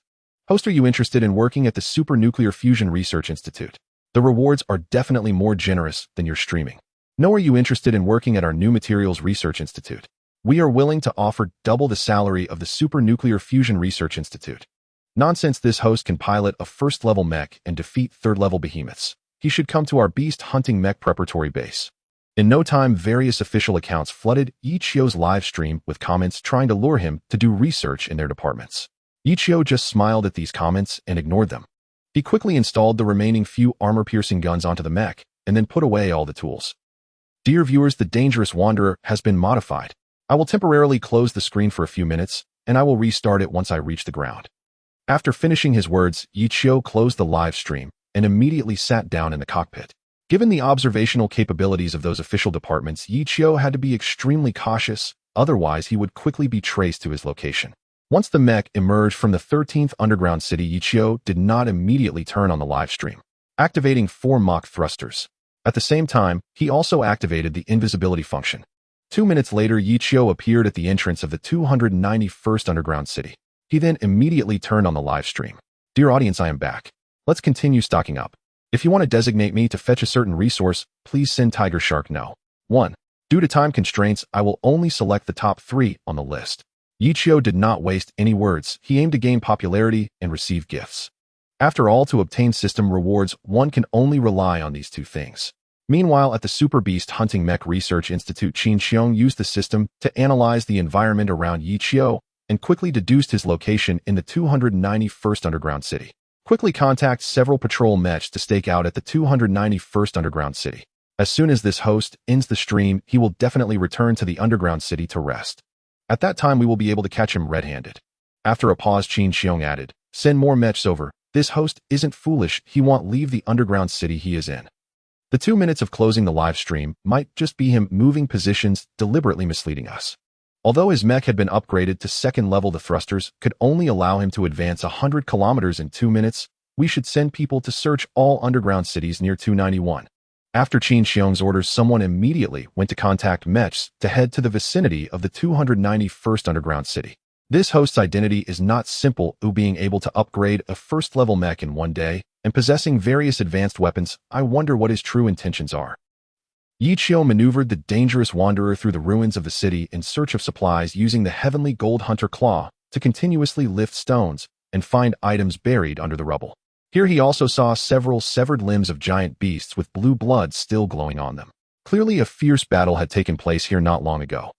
Host, are you interested in working at the Super Nuclear Fusion Research Institute? The rewards are definitely more generous than your streaming. No, are you interested in working at our New Materials Research Institute? We are willing to offer double the salary of the Super Nuclear Fusion Research Institute. Nonsense, this host can pilot a first-level mech and defeat third-level behemoths. He should come to our beast hunting mech preparatory base. In no time, various official accounts flooded Ichio's live stream with comments trying to lure him to do research in their departments. Ichio just smiled at these comments and ignored them. He quickly installed the remaining few armor-piercing guns onto the mech and then put away all the tools. Dear viewers, the dangerous Wanderer has been modified. I will temporarily close the screen for a few minutes, and I will restart it once I reach the ground. After finishing his words, Ichio closed the live stream and immediately sat down in the cockpit. Given the observational capabilities of those official departments, Ichio had to be extremely cautious, otherwise he would quickly be traced to his location. Once the mech emerged from the 13th underground city, Yichio did not immediately turn on the livestream, activating 4 Mach thrusters. At the same time, he also activated the invisibility function. 2 minutes later, Yichio appeared at the entrance of the 291st underground city. He then immediately turned on the livestream. Dear audience, I am back. Let's continue stocking up. If you want to designate me to fetch a certain resource, please send Tiger Shark No. 1. Due to time constraints, I will only select the top 3 on the list. Yichio did not waste any words. He aimed to gain popularity and receive gifts. After all, to obtain system rewards, one can only rely on these 2 things. Meanwhile, at the Super Beast Hunting Mech Research Institute, Qin Xiong used the system to analyze the environment around Yichio and quickly deduced his location in the 291st underground city. Quickly contact several patrol mechs to stake out at the 291st underground city. As soon as this host ends the stream, he will definitely return to the underground city to rest. At that time, we will be able to catch him red-handed. After a pause, Qin Xiong added, send more mechs over. This host isn't foolish. He won't leave the underground city he is in. The 2 minutes of closing the live stream might just be him moving positions, deliberately misleading us. Although his mech had been upgraded to 2nd level, the thrusters could only allow him to advance 100 kilometers in 2 minutes. We should send people to search all underground cities near 291. After Qin Xiong's orders, someone immediately went to contact mechs to head to the vicinity of the 291st underground city. This host's identity is not simple, being able to upgrade a 1st level mech in 1 day and possessing various advanced weapons. I wonder what his true intentions are. Yichio maneuvered the dangerous wanderer through the ruins of the city in search of supplies, using the heavenly gold hunter claw to continuously lift stones and find items buried under the rubble. Here he also saw several severed limbs of giant beasts with blue blood still glowing on them. Clearly a fierce battle had taken place here not long ago.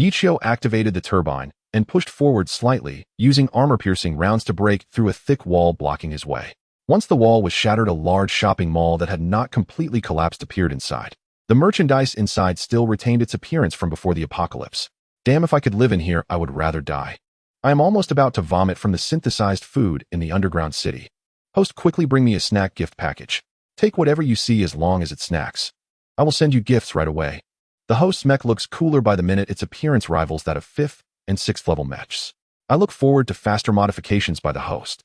Yichio activated the turbine and pushed forward slightly, using armor-piercing rounds to break through a thick wall blocking his way. Once the wall was shattered, a large shopping mall that had not completely collapsed appeared inside. The merchandise inside still retained its appearance from before the apocalypse. Damn, if I could live in here, I would rather die. I am almost about to vomit from the synthesized food in the underground city. Host, quickly bring me a snack gift package. Take whatever you see as long as it's snacks. I will send you gifts right away. The host's mech looks cooler by the minute. Its appearance rivals that of 5th and 6th level mechs. I look forward to faster modifications by the host.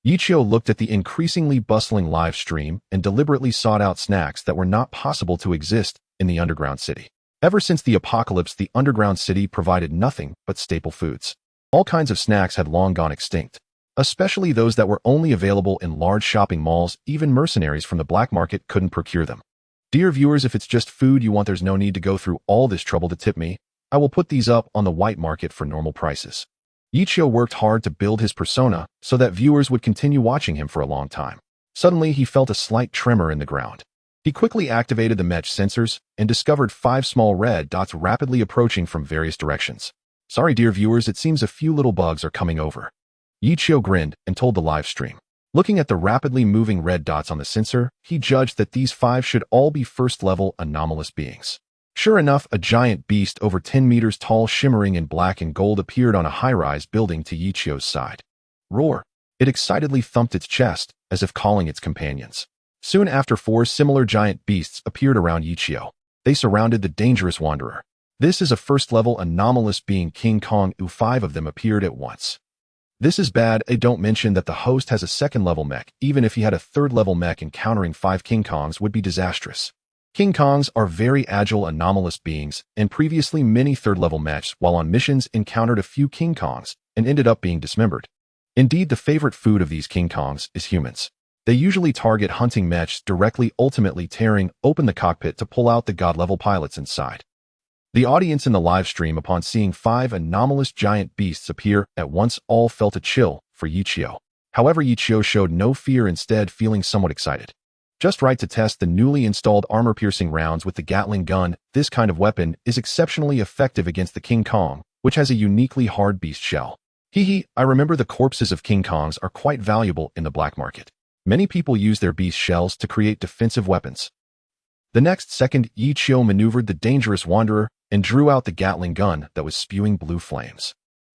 Yichio looked at the increasingly bustling live stream and deliberately sought out snacks that were not possible to exist in the underground city. Ever since the apocalypse, the underground city provided nothing but staple foods. All kinds of snacks had long gone extinct, especially those that were only available in large shopping malls. Even mercenaries from the black market couldn't procure them. Dear viewers, if it's just food you want, there's no need to go through all this trouble to tip me. I will put these up on the white market for normal prices. Yichio worked hard to build his persona so that viewers would continue watching him for a long time. Suddenly, he felt a slight tremor in the ground. He quickly activated the mech sensors and discovered 5 small red dots rapidly approaching from various directions. Sorry, dear viewers, it seems a few little bugs are coming over. Yichio grinned and told the live stream. Looking at the rapidly moving red dots on the sensor, he judged that these 5 should all be 1st level anomalous beings. Sure enough, a giant beast over 10 meters tall, shimmering in black and gold, appeared on a high-rise building to Yichio's side. Roar! It excitedly thumped its chest, as if calling its companions. Soon after, 4 similar giant beasts appeared around Yichio. They surrounded the dangerous wanderer. This is a 1st-level anomalous being, King Kong. 5 of them appeared at once. This is bad. Don't mention that the host has a 2nd-level mech. Even if he had a 3rd-level mech, encountering 5 King Kongs would be disastrous. King Kongs are very agile anomalous beings, and previously many 3rd-level mechs while on missions encountered a few King Kongs and ended up being dismembered. Indeed, the favorite food of these King Kongs is humans. They usually target hunting mechs directly, ultimately tearing open the cockpit to pull out the god-level pilots inside. The audience in the live stream, upon seeing 5 anomalous giant beasts appear at once, all felt a chill for Yichio. However, Yichio showed no fear, instead feeling somewhat excited. Just right to test the newly installed armor-piercing rounds with the Gatling gun. This kind of weapon is exceptionally effective against the King Kong, which has a uniquely hard beast shell. I remember the corpses of King Kongs are quite valuable in the black market. Many people use their beast shells to create defensive weapons. The next second, Yichio maneuvered the dangerous wanderer and drew out the Gatling gun that was spewing blue flames.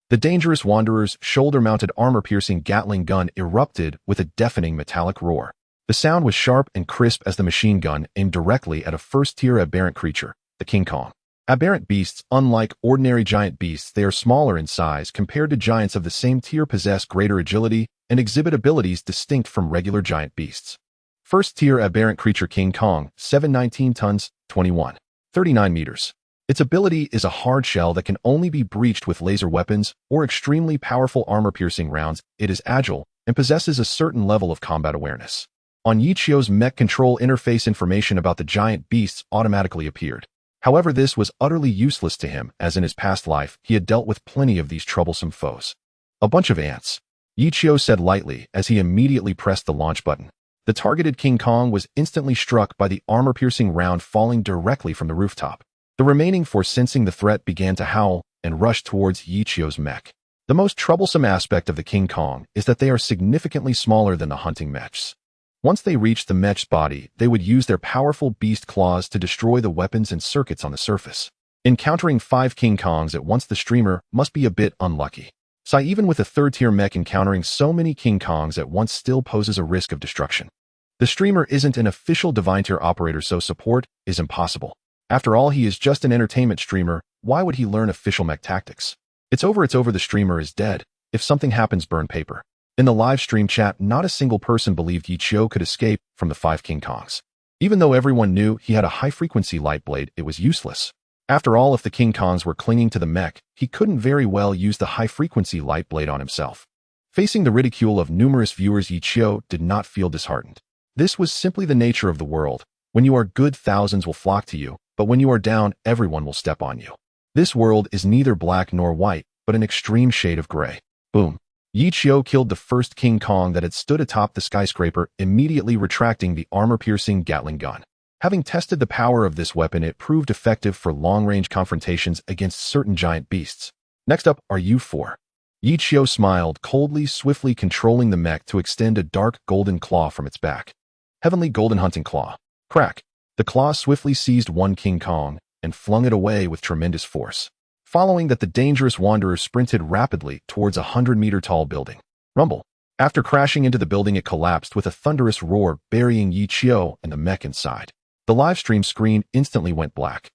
The dangerous wanderer's shoulder-mounted armor-piercing Gatling gun erupted with a deafening metallic roar. The sound was sharp and crisp as the machine gun aimed directly at a 1st-tier aberrant creature, the King Kong. Aberrant beasts, unlike ordinary giant beasts, they are smaller in size compared to giants of the same tier, possess greater agility, and exhibit abilities distinct from regular giant beasts. First tier aberrant creature King Kong, 719 tons, 21.39 meters. Its ability is a hard shell that can only be breached with laser weapons or extremely powerful armor-piercing rounds. It is agile and possesses a certain level of combat awareness. On Yichio's mech control interface, information about the giant beasts automatically appeared. However, this was utterly useless to him, as in his past life, he had dealt with plenty of these troublesome foes. A bunch of ants, Yichio said lightly as he immediately pressed the launch button. The targeted King Kong was instantly struck by the armor-piercing round falling directly from the rooftop. The remaining four, sensing the threat, began to howl and rush towards Yichio's mech. The most troublesome aspect of the King Kong is that they are significantly smaller than the hunting mechs. Once they reached the mech's body, they would use their powerful beast claws to destroy the weapons and circuits on the surface. Encountering 5 King Kongs at once, the streamer must be a bit unlucky. So even with a third-tier mech, encountering so many King Kongs at once still poses a risk of destruction. The streamer isn't an official divine-tier operator, so support is impossible. After all, he is just an entertainment streamer. Why would he learn official mech tactics? It's over, the streamer is dead. If something happens, burn paper. In the live stream chat, not a single person believed Yichio could escape from the 5 King Kongs. Even though everyone knew he had a high-frequency light blade, it was useless. After all, if the King Kongs were clinging to the mech, he couldn't very well use the high-frequency light blade on himself. Facing the ridicule of numerous viewers, Yichio did not feel disheartened. This was simply the nature of the world. When you are good, thousands will flock to you, but when you are down, everyone will step on you. This world is neither black nor white, but an extreme shade of gray. Boom. Yichio killed the first King Kong that had stood atop the skyscraper, immediately retracting the armor-piercing Gatling gun. Having tested the power of this weapon, it proved effective for long-range confrontations against certain giant beasts. Next up are you 4. Yichio smiled coldly, swiftly controlling the mech to extend a dark golden claw from its back. Heavenly Golden Hunting Claw. Crack. The claw swiftly seized one King Kong and flung it away with tremendous force. Following that, the dangerous wanderer sprinted rapidly towards a 100-meter-tall building. Rumble. After crashing into the building, it collapsed with a thunderous roar, burying Yichio and the mech inside. The livestream screen instantly went black.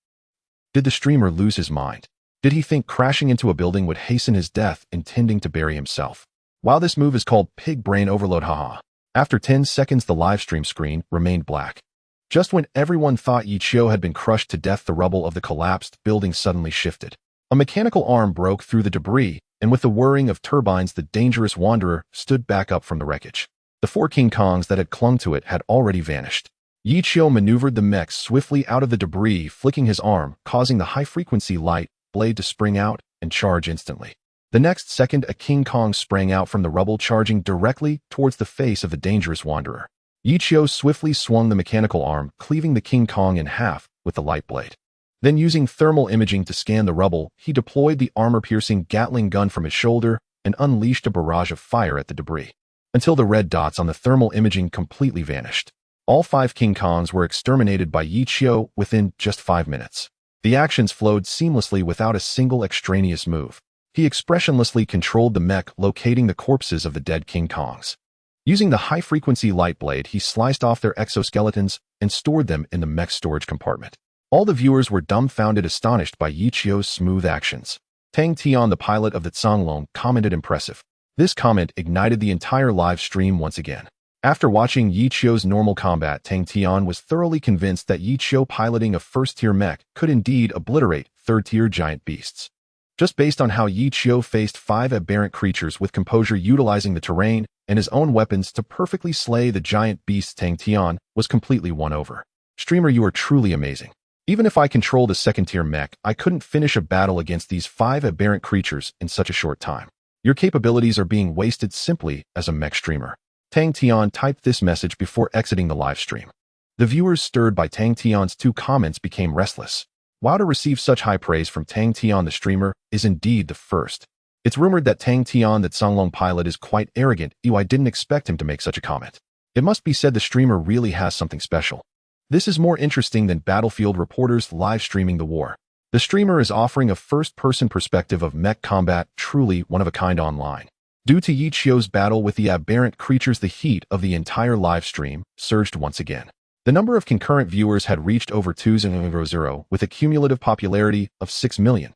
Did the streamer lose his mind? Did he think crashing into a building would hasten his death, intending to bury himself? While this move is called pig brain overload, haha. After 10 seconds, the livestream screen remained black. Just when everyone thought Yichio had been crushed to death, the rubble of the collapsed building suddenly shifted. A mechanical arm broke through the debris, and with the whirring of turbines, the dangerous wanderer stood back up from the wreckage. The 4 King Kongs that had clung to it had already vanished. Yichio maneuvered the mech swiftly out of the debris, flicking his arm, causing the high-frequency light blade to spring out and charge instantly. The next second, a King Kong sprang out from the rubble, charging directly towards the face of the dangerous wanderer. Yichio swiftly swung the mechanical arm, cleaving the King Kong in half with the light blade. Then, using thermal imaging to scan the rubble, he deployed the armor-piercing Gatling gun from his shoulder and unleashed a barrage of fire at the debris, until the red dots on the thermal imaging completely vanished. All 5 King Kongs were exterminated by Yichio within just 5 minutes. The actions flowed seamlessly without a single extraneous move. He expressionlessly controlled the mech, locating the corpses of the dead King Kongs. Using the high-frequency light blade, he sliced off their exoskeletons and stored them in the mech storage compartment. All the viewers were dumbfounded, astonished by Yichio's smooth actions. Tang Tian, the pilot of the Tsanglong, commented, "Impressive." This comment ignited the entire live stream once again. After watching Yichio's normal combat, Tang Tian was thoroughly convinced that Yichio piloting a first-tier mech could indeed obliterate third-tier giant beasts. Just based on how Yichio faced 5 aberrant creatures with composure, utilizing the terrain and his own weapons to perfectly slay the giant beasts, Tang Tian was completely won over. Streamer, you are truly amazing. Even if I controlled a second-tier mech, I couldn't finish a battle against these 5 aberrant creatures in such a short time. Your capabilities are being wasted simply as a mech streamer. Tang Tian typed this message before exiting the live stream. The viewers, stirred by Tang Tian's 2 comments, became restless. Wow, to receive such high praise from Tang Tian the streamer is indeed the first. It's rumored that Tang Tian, the Tsanglong pilot, is quite arrogant. I didn't expect him to make such a comment. It must be said the streamer really has something special. This is more interesting than Battlefield reporters live streaming the war. The streamer is offering a first-person perspective of mech combat, truly one of a kind online. Due to Yichio's battle with the aberrant creatures, the heat of the entire live stream surged once again. The number of concurrent viewers had reached over 2,000 with a cumulative popularity of 6 million.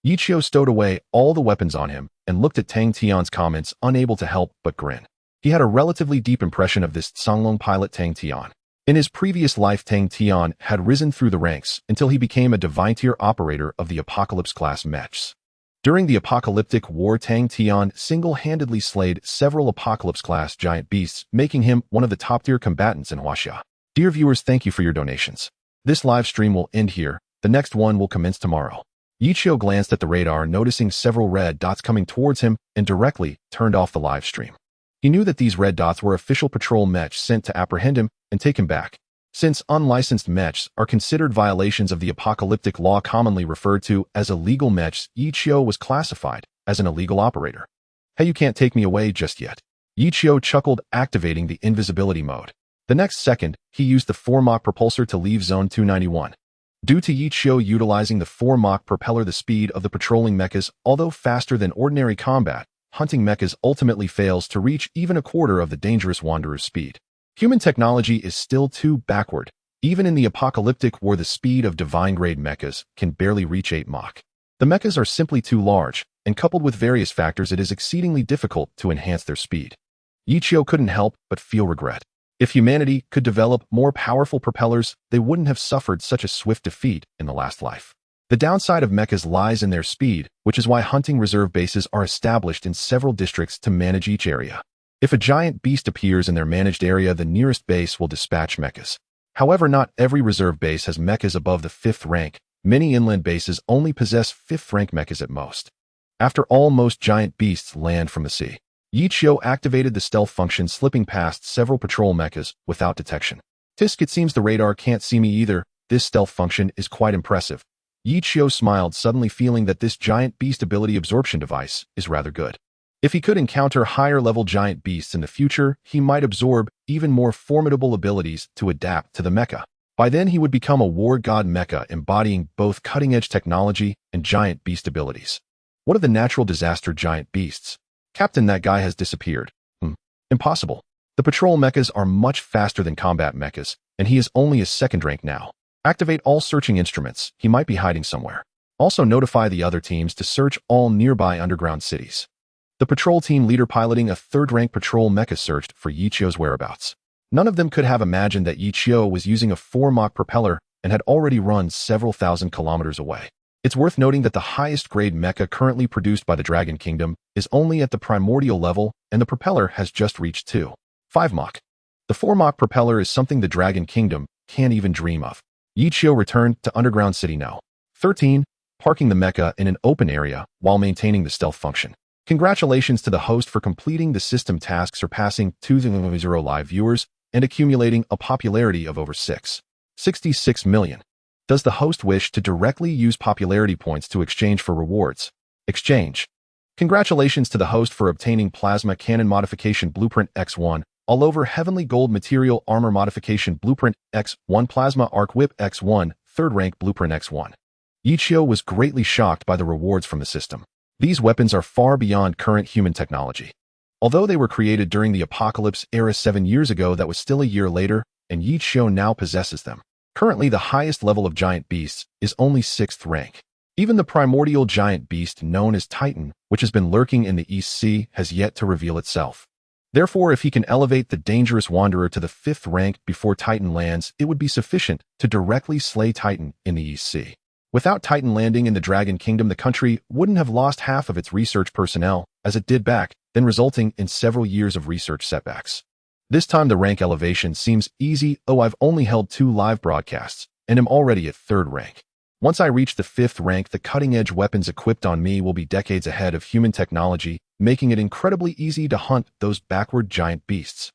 Yichio stowed away all the weapons on him and looked at Tang Tian's comments, unable to help but grin. He had a relatively deep impression of this Songlong pilot Tang Tian. In his previous life, Tang Tian had risen through the ranks until he became a divine-tier operator of the Apocalypse-class mechs. During the Apocalyptic War, Tang Tian single-handedly slayed several Apocalypse-class giant beasts, making him one of the top-tier combatants in Huaxia. Dear viewers, thank you for your donations. This live stream will end here. The next one will commence tomorrow. Yichio glanced at the radar, noticing several red dots coming towards him, and directly turned off the live stream. He knew that these red dots were official patrol mechs sent to apprehend him and take him back. Since unlicensed mechs are considered violations of the apocalyptic law commonly referred to as illegal mechs, Yichio was classified as an illegal operator. Hey, you can't take me away just yet. Yichio chuckled, activating the invisibility mode. The next second, he used the 4 Mach propulsor to leave Zone 291. Due to Yichio utilizing the 4 Mach propeller, the speed of the patrolling mechas, although faster than ordinary combat, hunting mechas ultimately fails to reach even a quarter of the dangerous wanderer's speed. Human technology is still too backward. Even in the apocalyptic war, the speed of divine-grade mechas can barely reach 8 Mach. The mechas are simply too large, and coupled with various factors, it is exceedingly difficult to enhance their speed. Yichio couldn't help but feel regret. If humanity could develop more powerful propellers, they wouldn't have suffered such a swift defeat in the last life. The downside of mechas lies in their speed, which is why hunting reserve bases are established in several districts to manage each area. If a giant beast appears in their managed area, the nearest base will dispatch mechas. However, not every reserve base has mechas above the 5th rank. Many inland bases only possess 5th rank mechas at most. After all, most giant beasts land from the sea. Yichio activated the stealth function, slipping past several patrol mechas without detection. Tisk, it seems the radar can't see me either. This stealth function is quite impressive. Yichio smiled, suddenly feeling that this giant beast ability absorption device is rather good. If he could encounter higher-level giant beasts in the future, he might absorb even more formidable abilities to adapt to the mecha. By then, he would become a war god mecha, embodying both cutting-edge technology and giant beast abilities. What of the natural disaster giant beasts? Captain, that guy has disappeared. Impossible. The patrol mechas are much faster than combat mechas, and he is only a 2nd rank now. Activate all searching instruments. He might be hiding somewhere. Also notify the other teams to search all nearby underground cities. The patrol team leader piloting a 3rd rank patrol mecha searched for Yichio's whereabouts. None of them could have imagined that Yichio was using a 4 Mach propeller and had already run several thousand kilometers away. It's worth noting that the highest grade mecha currently produced by the Dragon Kingdom is only at the primordial level, and the propeller has just reached 5 Mach. The 4 Mach propeller is something the Dragon Kingdom can't even dream of. Yichio returned to Underground City No. 13, parking the mecha in an open area while maintaining the stealth function. Congratulations to the host for completing the system task, surpassing 2,000 live viewers and accumulating a popularity of over 66 million. Does the host wish to directly use popularity points to exchange for rewards? Exchange. Congratulations to the host for obtaining Plasma Cannon Modification Blueprint X1, all over Heavenly Gold Material Armor Modification Blueprint X1, Plasma Arc Whip X1, 3rd rank Blueprint X1. Yichio was greatly shocked by the rewards from the system. These weapons are far beyond current human technology. Although they were created during the Apocalypse era 7 years ago, that was still a year later, and Yichio now possesses them. Currently, the highest level of giant beasts is only 6th rank. Even the primordial giant beast known as Titan, which has been lurking in the East Sea, has yet to reveal itself. Therefore, if he can elevate the dangerous wanderer to the 5th rank before Titan lands, it would be sufficient to directly slay Titan in the East Sea. Without Titan landing in the Dragon Kingdom, the country wouldn't have lost half of its research personnel, as it did back then, resulting in several years of research setbacks. This time the rank elevation seems easy. I've only held 2 live broadcasts, and am already at 3rd rank. Once I reach the 5th rank, the cutting-edge weapons equipped on me will be decades ahead of human technology, making it incredibly easy to hunt those backward giant beasts.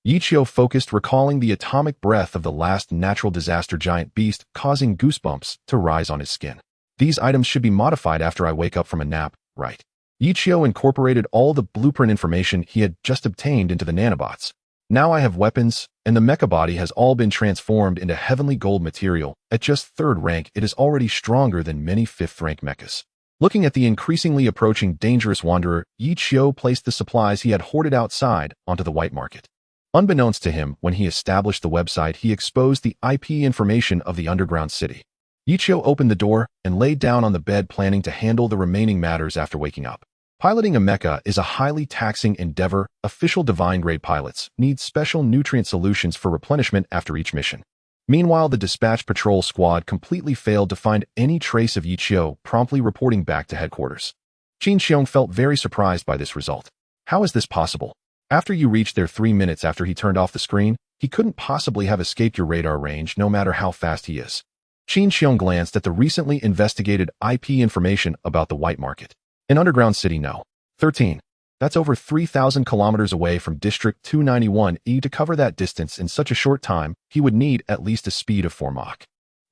Yichio focused, recalling the atomic breath of the last natural disaster giant beast, causing goosebumps to rise on his skin. These items should be modified after I wake up from a nap, right? Yichio incorporated all the blueprint information he had just obtained into the nanobots. Now I have weapons, and the mecha body has all been transformed into heavenly gold material. At just 3rd rank, it is already stronger than many 5th rank mechas. Looking at the increasingly approaching dangerous wanderer, Yichio placed the supplies he had hoarded outside onto the white market. Unbeknownst to him, when he established the website, he exposed the IP information of the underground city. Yichio opened the door and laid down on the bed, planning to handle the remaining matters after waking up. Piloting a mecha is a highly taxing endeavor. Official divine-grade pilots need special nutrient solutions for replenishment after each mission. Meanwhile, the dispatch patrol squad completely failed to find any trace of Yichio, promptly reporting back to headquarters. Qin Xiong felt very surprised by this result. How is this possible? After you reached there 3 minutes after he turned off the screen, he couldn't possibly have escaped your radar range no matter how fast he is. Qin Xiong glanced at the recently investigated IP information about the white market. An underground city, no. 13. That's over 3,000 kilometers away from District 291E. To cover that distance in such a short time, he would need at least a speed of 4 Mach.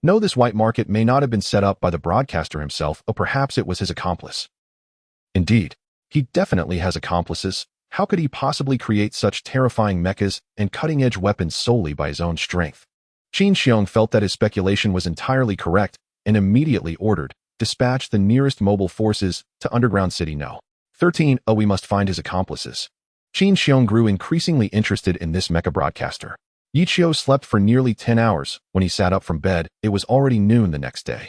No, this white market may not have been set up by the broadcaster himself, or perhaps it was his accomplice. Indeed, he definitely has accomplices. How could he possibly create such terrifying mechas and cutting-edge weapons solely by his own strength? Qin Xiong felt that his speculation was entirely correct and immediately ordered, "Dispatch the nearest mobile forces to Underground City No. 13. Oh, we must find his accomplices." Qin Xiong grew increasingly interested in this mecha broadcaster. Yichio slept for nearly 10 hours. When he sat up from bed, it was already noon the next day.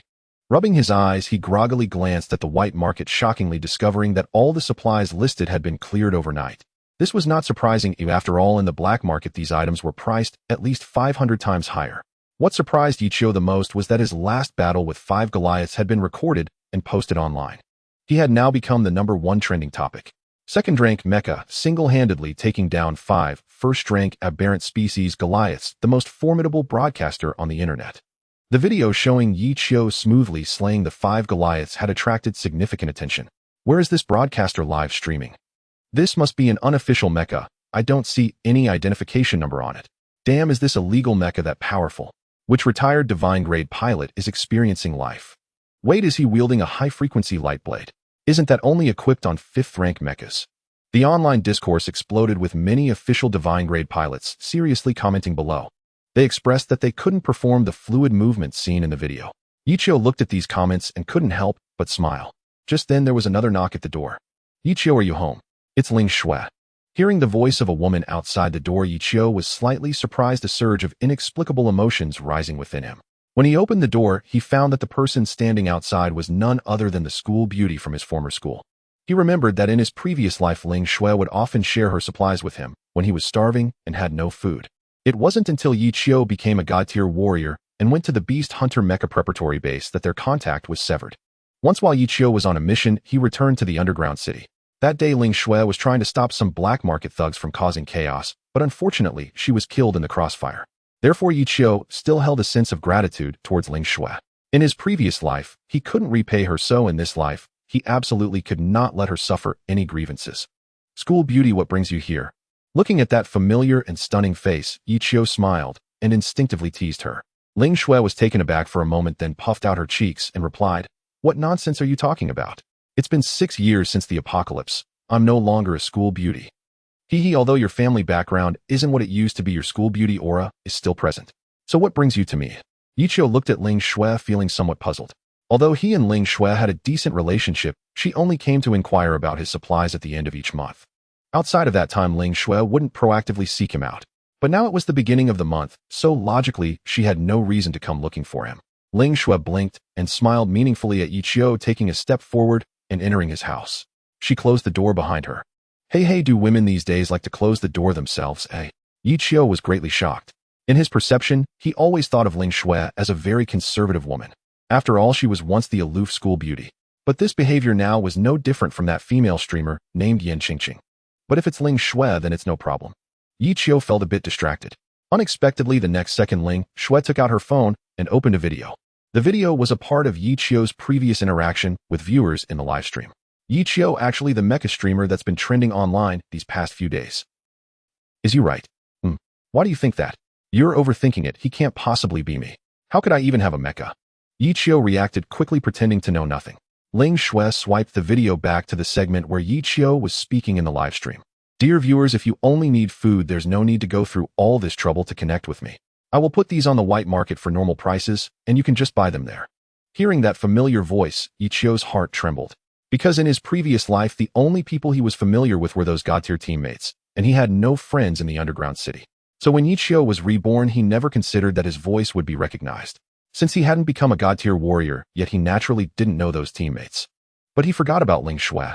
Rubbing his eyes, he groggily glanced at the white market, shockingly discovering that all the supplies listed had been cleared overnight. This was not surprising. After all, in the black market these items were priced at least 500 times higher. What surprised Yichio the most was that his last battle with 5 Goliaths had been recorded and posted online. He had now become the #1 trending topic. Second-rank Mecha, single-handedly taking down 5 first-rank aberrant species Goliaths, the most formidable broadcaster on the internet. The video showing Yichio smoothly slaying the 5 Goliaths had attracted significant attention. Where is this broadcaster live streaming? This must be an unofficial mecha. I don't see any identification number on it. Damn, is this a legal mecha that powerful? Which retired divine-grade pilot is experiencing life? Wait, is he wielding a high-frequency light blade? Isn't that only equipped on 5th-rank mechas? The online discourse exploded with many official divine-grade pilots seriously commenting below. They expressed that they couldn't perform the fluid movements seen in the video. Yichio looked at these comments and couldn't help but smile. Just then there was another knock at the door. "Yichio, are you home?" "It's Ling Shui." Hearing the voice of a woman outside the door, Yichio was slightly surprised, a surge of inexplicable emotions rising within him. When he opened the door, he found that the person standing outside was none other than the school beauty from his former school. He remembered that in his previous life Ling Shui would often share her supplies with him when he was starving and had no food. It wasn't until Yichio became a god-tier warrior and went to the Beast Hunter Mecha preparatory base that their contact was severed. Once while Yichio was on a mission, he returned to the underground city. That day Ling Shui was trying to stop some black market thugs from causing chaos, but unfortunately she was killed in the crossfire. Therefore Yichio still held a sense of gratitude towards Ling Shui. In his previous life, he couldn't repay her, so in this life, he absolutely could not let her suffer any grievances. "School beauty, what brings you here?" Looking at that familiar and stunning face, Yichio smiled and instinctively teased her. Ling Shui was taken aback for a moment, then puffed out her cheeks and replied, "What nonsense are you talking about? It's been 6 years since the apocalypse. I'm no longer a school beauty." Hee, although your family background isn't what it used to be, your school beauty aura is still present. So what brings you to me? Yichio looked at Ling Shui, feeling somewhat puzzled. Although he and Ling Shui had a decent relationship, she only came to inquire about his supplies at the end of each month. Outside of that time, Ling Shui wouldn't proactively seek him out. But now it was the beginning of the month, so logically, she had no reason to come looking for him. Ling Shui blinked and smiled meaningfully at Yichio, taking a step forward and entering his house. She closed the door behind her. Hey, do women these days like to close the door themselves, eh? Yichio was greatly shocked. In his perception, he always thought of Ling Shui as a very conservative woman. After all, she was once the aloof school beauty. But this behavior now was no different from that female streamer named Yan Qingqing. But if it's Ling Shui, then it's no problem. Yichio felt a bit distracted. Unexpectedly, the next second, Ling Shui took out her phone and opened a video. The video was a part of Yichio's previous interaction with viewers in the livestream. Yichio, actually the mecha streamer that's been trending online these past few days. Is you right? Why do you think that? You're overthinking it. He can't possibly be me. How could I even have a mecha? Yichio reacted quickly, pretending to know nothing. Ling Shui swiped the video back to the segment where Yichio was speaking in the livestream. "Dear viewers, if you only need food, there's no need to go through all this trouble to connect with me. I will put these on the white market for normal prices, and you can just buy them there." Hearing that familiar voice, Yichio's heart trembled. Because in his previous life, the only people he was familiar with were those god-tier teammates. and he had no friends in the underground city. So when Yichio was reborn, he never considered that his voice would be recognized. Since he hadn't become a god-tier warrior, yet he naturally didn't know those teammates. But he forgot about Ling Shui.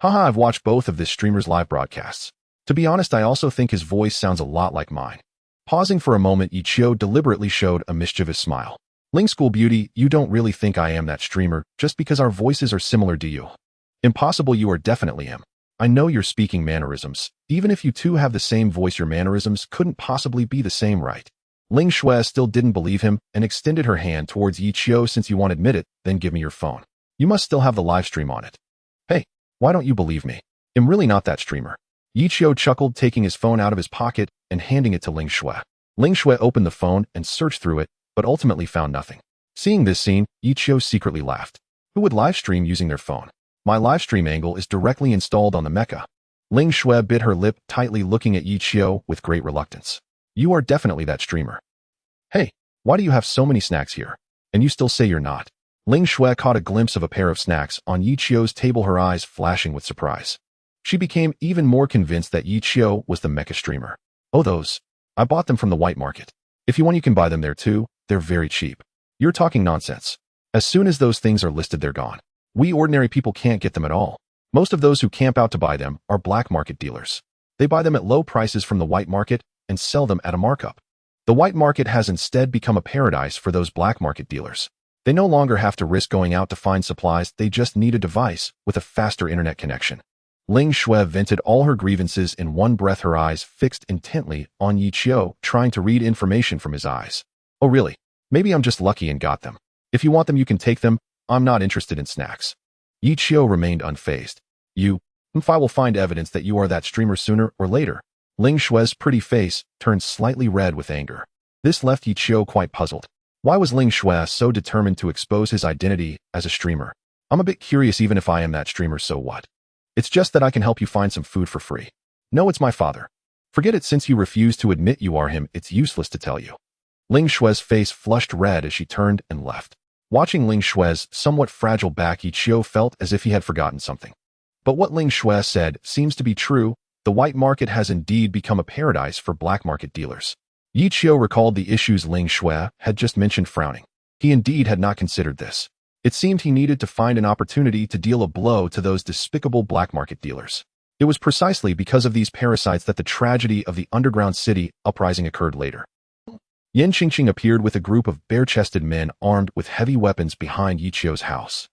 I've watched both of this streamer's live broadcasts. To be honest, I also think his voice sounds a lot like mine. Pausing for a moment, Yichio deliberately showed a mischievous smile. Ling School Beauty, you don't really think I am that streamer just because our voices are similar, do you? Impossible, you are definitely him. I know your speaking mannerisms. Even if you two have the same voice, your mannerisms couldn't possibly be the same, right? Ling Shui still didn't believe him and extended her hand towards Yichio. Since you won't admit it, then give me your phone. You must still have the live stream on it. Hey, why don't you believe me? I'm really not that streamer. Yichio chuckled, taking his phone out of his pocket and handing it to Ling Shui. Ling Shui opened the phone and searched through it, but ultimately found nothing. Seeing this scene, Yichio secretly laughed. Who would live stream using their phone? My live stream angle is directly installed on the Mecha. Ling Shui bit her lip tightly, looking at Yichio with great reluctance. You are definitely that streamer. Hey, why do you have so many snacks here? And you still say you're not? Ling Shui caught a glimpse of a pair of snacks on Yichio's table, her eyes flashing with surprise. She became even more convinced that Yichio was the Mecha streamer. Oh, those. I bought them from the white market. If you want, you can buy them there too. They're very cheap. You're talking nonsense. As soon as those things are listed, they're gone. We ordinary people can't get them at all. Most of those who camp out to buy them are black market dealers. They buy them at low prices from the white market and sell them at a markup. The white market has instead become a paradise for those black market dealers. They no longer have to risk going out to find supplies. They just need a device with a faster internet connection. Ling Shui vented all her grievances in one breath, her eyes fixed intently on Yichio, trying to read information from his eyes. Oh really? Maybe I'm just lucky and got them. If you want them, you can take them. I'm not interested in snacks. Yichio remained unfazed. I will find evidence that you are that streamer sooner or later. Ling Shui's pretty face turned slightly red with anger. This left Yichio quite puzzled. Why was Ling Shui so determined to expose his identity as a streamer? I'm a bit curious. Even if I am that streamer, so what? It's just that I can help you find some food for free. No, it's my father. Forget it. Since you refuse to admit you are him, it's useless to tell you. Ling Shui's face flushed red as she turned and left. Watching Ling Shui's somewhat fragile back, Yichio felt as if he had forgotten something. But what Ling Shui said seems to be true. The white market has indeed become a paradise for black market dealers. Yichio recalled the issues Ling Shui had just mentioned, frowning. He indeed had not considered this. It seemed he needed to find an opportunity to deal a blow to those despicable black market dealers. It was precisely because of these parasites that the tragedy of the underground city uprising occurred later. Yen Qingqing appeared with a group of bare-chested men armed with heavy weapons behind Yichio's house.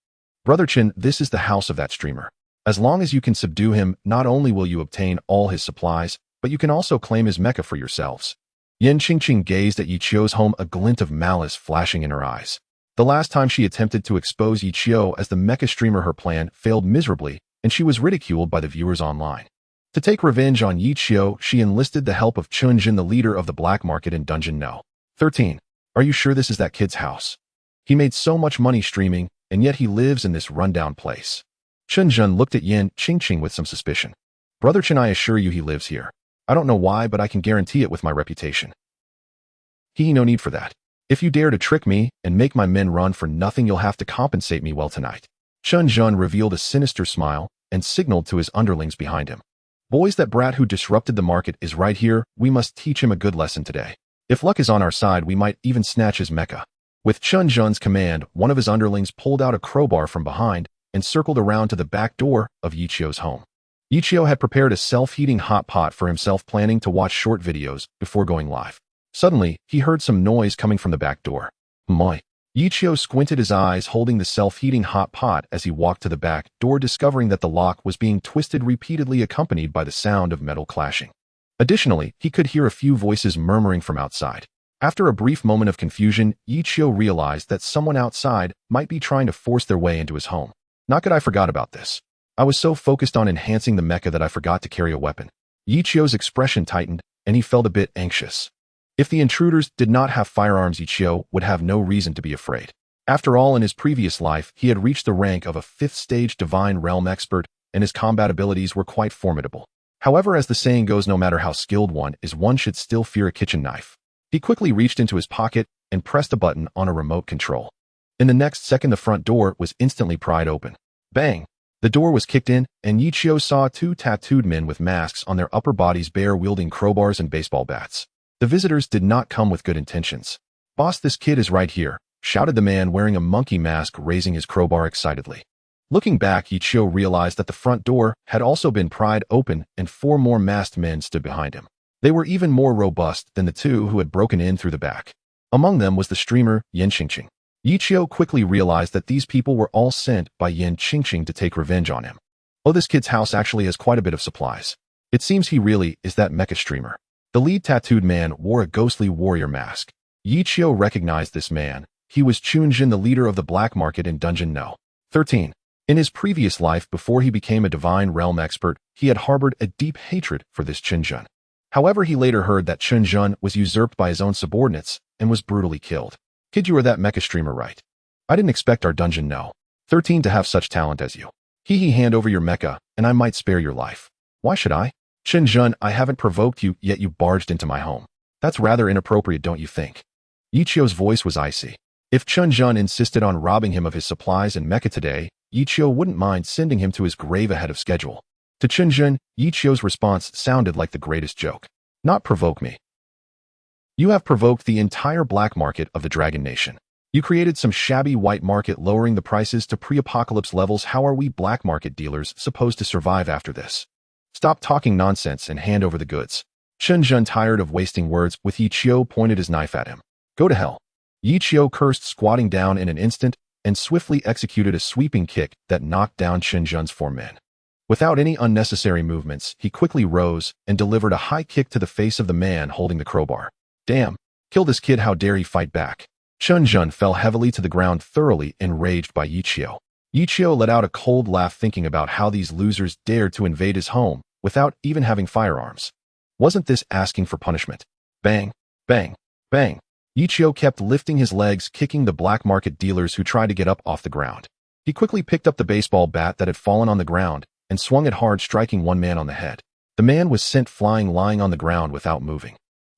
Brother Chen, this is the house of that streamer. As long as you can subdue him, not only will you obtain all his supplies, but you can also claim his mecha for yourselves. Yen Qingqing gazed at Yichio's home, a glint of malice flashing in her eyes. The last time she attempted to expose Yichio as the mecha streamer, her plan failed miserably, and she was ridiculed by the viewers online. To take revenge on Yichio, she enlisted the help of Chunjin, the leader of the black market in Dungeon No. 13. Are you sure this is that kid's house? He made so much money streaming, and yet he lives in this rundown place. Chunjin looked at Yen Qingqing with some suspicion. Brother Chen, I assure you he lives here. I don't know why, but I can guarantee it with my reputation. No need for that. If you dare to trick me and make my men run for nothing, you'll have to compensate me well tonight. Chunjin revealed a sinister smile and signaled to his underlings behind him. Boys, that brat who disrupted the market is right here. We must teach him a good lesson today. If luck is on our side, we might even snatch his mecha. With Chunjin's command, one of his underlings pulled out a crowbar from behind and circled around to the back door of Yichio's home. Yichio had prepared a self-heating hot pot for himself, planning to watch short videos before going live. Suddenly, he heard some noise coming from the back door. My. Yichio squinted his eyes, holding the self-heating hot pot as he walked to the back door, discovering that the lock was being twisted repeatedly, accompanied by the sound of metal clashing. Additionally, he could hear a few voices murmuring from outside. After a brief moment of confusion, Yichio realized that someone outside might be trying to force their way into his home. Not good, I forgot about this. I was so focused on enhancing the mecha that I forgot to carry a weapon. Yichio's expression tightened, and he felt a bit anxious. If the intruders did not have firearms, Yichio would have no reason to be afraid. After all, in his previous life, he had reached the rank of a 5th-stage Divine Realm expert, and his combat abilities were quite formidable. However, as the saying goes, no matter how skilled one is, one should still fear a kitchen knife. He quickly reached into his pocket and pressed a button on a remote control. In the next second, the front door was instantly pried open. Bang! The door was kicked in, and Yichio saw two tattooed men with masks on their upper bodies wielding crowbars and baseball bats. The visitors did not come with good intentions. "Boss, this kid is right here," shouted the man wearing a monkey mask, raising his crowbar excitedly. Looking back, Yichio realized that the front door had also been pried open and 4 more masked men stood behind him. They were even more robust than the 2 who had broken in through the back. Among them was the streamer, Yin Qingqing. Yichio quickly realized that these people were all sent by Yin Qingqing to take revenge on him. Oh, this kid's house actually has quite a bit of supplies. It seems he really is that mecha streamer. The lead tattooed man wore a ghostly warrior mask. Yichio recognized this man. He was Chunjin, the leader of the black market in Dungeon No. 13. In his previous life, before he became a divine realm expert, he had harbored a deep hatred for this Chunjun. However, he later heard that Chunjun was usurped by his own subordinates and was brutally killed. "Kid, you are that mecha streamer, right? I didn't expect our Dungeon No. 13 to have such talent as you. Hand over your mecha, and I might spare your life." "Why should I? Chunjun, I haven't provoked you, yet you barged into my home. That's rather inappropriate, don't you think?" Yichio's voice was icy. If Chunjun insisted on robbing him of his supplies and mecha today, Yichio wouldn't mind sending him to his grave ahead of schedule. To Chunjun, Yichio's response sounded like the greatest joke. "Not provoke me. You have provoked the entire black market of the Dragon Nation. You created some shabby white market lowering the prices to pre-apocalypse levels. How are we black market dealers supposed to survive after this? Stop talking nonsense and hand over the goods." Chunjun, tired of wasting words with Yichio, pointed his knife at him. "Go to hell." Yichio cursed, squatting down in an instant, and swiftly executed a sweeping kick that knocked down Chunjun's 4 men. Without any unnecessary movements, he quickly rose and delivered a high kick to the face of the man holding the crowbar. "Damn! Kill this kid, how dare he fight back?" Chunjun fell heavily to the ground, thoroughly enraged by Yichio. Yichio let out a cold laugh, thinking about how these losers dared to invade his home without even having firearms. Wasn't this asking for punishment? Bang! Bang! Bang! Yichio kept lifting his legs, kicking the black market dealers who tried to get up off the ground. He quickly picked up the baseball bat that had fallen on the ground and swung it hard, striking one man on the head. The man was sent flying, lying on the ground without moving.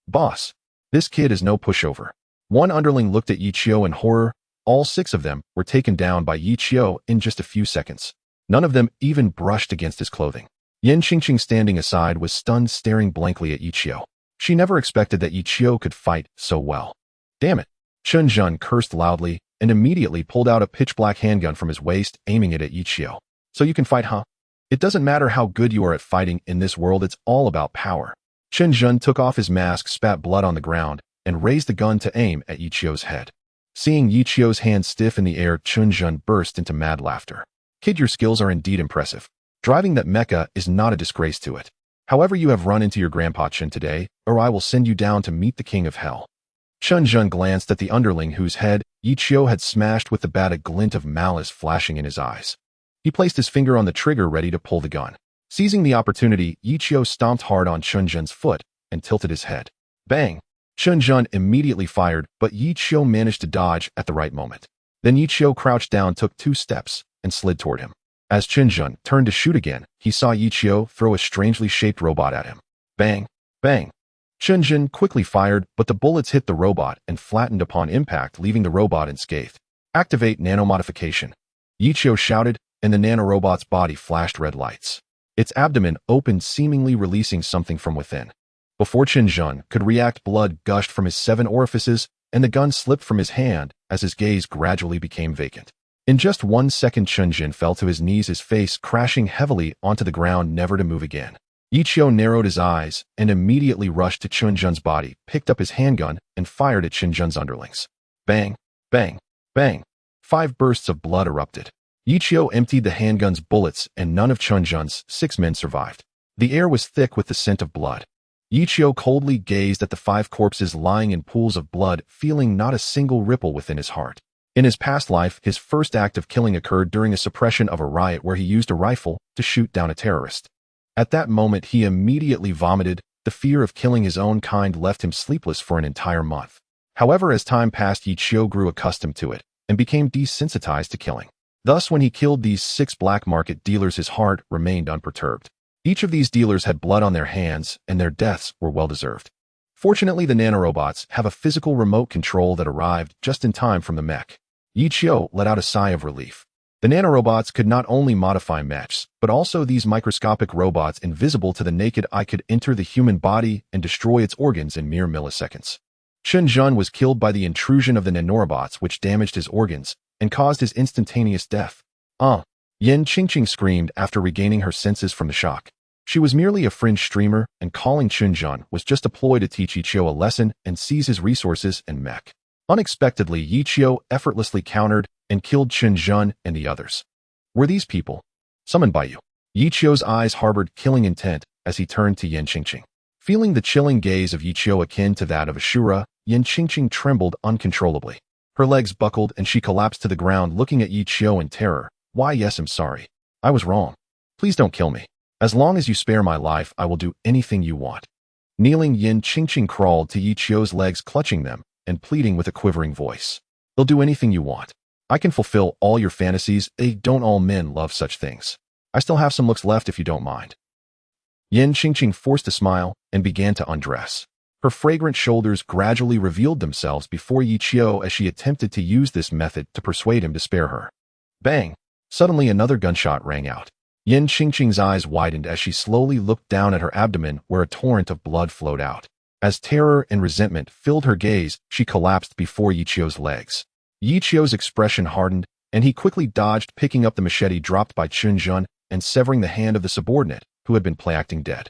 "Boss, this kid is no pushover." One underling looked at Yichio in horror. All 6 of them were taken down by Yichio in just a few seconds. None of them even brushed against his clothing. Yin Qingqing, standing aside, was stunned, staring blankly at Yichio. She never expected that Yichio could fight so well. "Damn it!" Chunjun cursed loudly and immediately pulled out a pitch-black handgun from his waist, aiming it at Yichio. "So you can fight, huh? It doesn't matter how good you are at fighting in this world, it's all about power." Chunjun took off his mask, spat blood on the ground, and raised the gun to aim at Yichio's head. Seeing Yichio's hand stiff in the air, Chunjun burst into mad laughter. "Kid, your skills are indeed impressive. Driving that mecha is not a disgrace to it. However, you have run into your grandpa Chen today, or I will send you down to meet the king of hell." Chunjun glanced at the underling whose head Yichio had smashed with the bat, a glint of malice flashing in his eyes. He placed his finger on the trigger, ready to pull the gun. Seizing the opportunity, Yichio stomped hard on Chunjun's foot and tilted his head. Bang! Chunjun immediately fired, but Yichio managed to dodge at the right moment. Then Yichio crouched down, took 2 steps, and slid toward him. As Chunjun turned to shoot again, he saw Yichio throw a strangely shaped robot at him. Bang! Bang! Chunjun quickly fired, but the bullets hit the robot and flattened upon impact, leaving the robot unscathed. "Activate nanomodification," Yichio shouted, and the nanorobot's body flashed red lights. Its abdomen opened, seemingly releasing something from within. Before Chunjun could react, blood gushed from his 7 orifices, and the gun slipped from his hand as his gaze gradually became vacant. In just 1 second, Chunjun fell to his knees, his face crashing heavily onto the ground, never to move again. Yichio narrowed his eyes and immediately rushed to Chunjun's body, picked up his handgun, and fired at Chunjun's underlings. Bang! Bang! Bang! 5 bursts of blood erupted. Yichio emptied the handgun's bullets, and none of Chunjun's 6 men survived. The air was thick with the scent of blood. Yichio coldly gazed at the 5 corpses lying in pools of blood, feeling not a single ripple within his heart. In his past life, his first act of killing occurred during a suppression of a riot where he used a rifle to shoot down a terrorist. At that moment, he immediately vomited. The fear of killing his own kind left him sleepless for an entire month. However, as time passed, Yichio grew accustomed to it and became desensitized to killing. Thus, when he killed these 6 black market dealers, his heart remained unperturbed. Each of these dealers had blood on their hands, and their deaths were well-deserved. Fortunately, the nanorobots have a physical remote control that arrived just in time from the mech. Yichio let out a sigh of relief. The nanorobots could not only modify mechs, but also these microscopic robots invisible to the naked eye could enter the human body and destroy its organs in mere milliseconds. Chen Jun was killed by the intrusion of the nanorobots, which damaged his organs and caused his instantaneous death. Yen Qingqing screamed after regaining her senses from the shock. She was merely a fringe streamer, and calling Chen Jun was just a ploy to teach Yichio a lesson and seize his resources and mech. Unexpectedly, Yichio effortlessly countered and killed Chen Jun and the others. Were these people summoned by you? Yichio's eyes harbored killing intent as he turned to Yen Qingqing. Feeling the chilling gaze of Yichio akin to that of Ashura, Yen Qingqing trembled uncontrollably. Her legs buckled and she collapsed to the ground, looking at Yichio in terror. Why, yes, I'm sorry. I was wrong. Please don't kill me. As long as you spare my life, I will do anything you want. Kneeling, Yen Qingqing crawled to Yichio's legs, clutching them and pleading with a quivering voice. They'll do anything you want. I can fulfill all your fantasies. Don't all men love such things? I still have some looks left if you don't mind. Yen Qingqing forced a smile and began to undress. Her fragrant shoulders gradually revealed themselves before Yichio as she attempted to use this method to persuade him to spare her. Bang! Suddenly another gunshot rang out. Yen Qingqing's eyes widened as she slowly looked down at her abdomen where a torrent of blood flowed out. As terror and resentment filled her gaze, she collapsed before Yichio's legs. Yichio's expression hardened, and he quickly dodged, picking up the machete dropped by Chen Jun and severing the hand of the subordinate, who had been play-acting dead.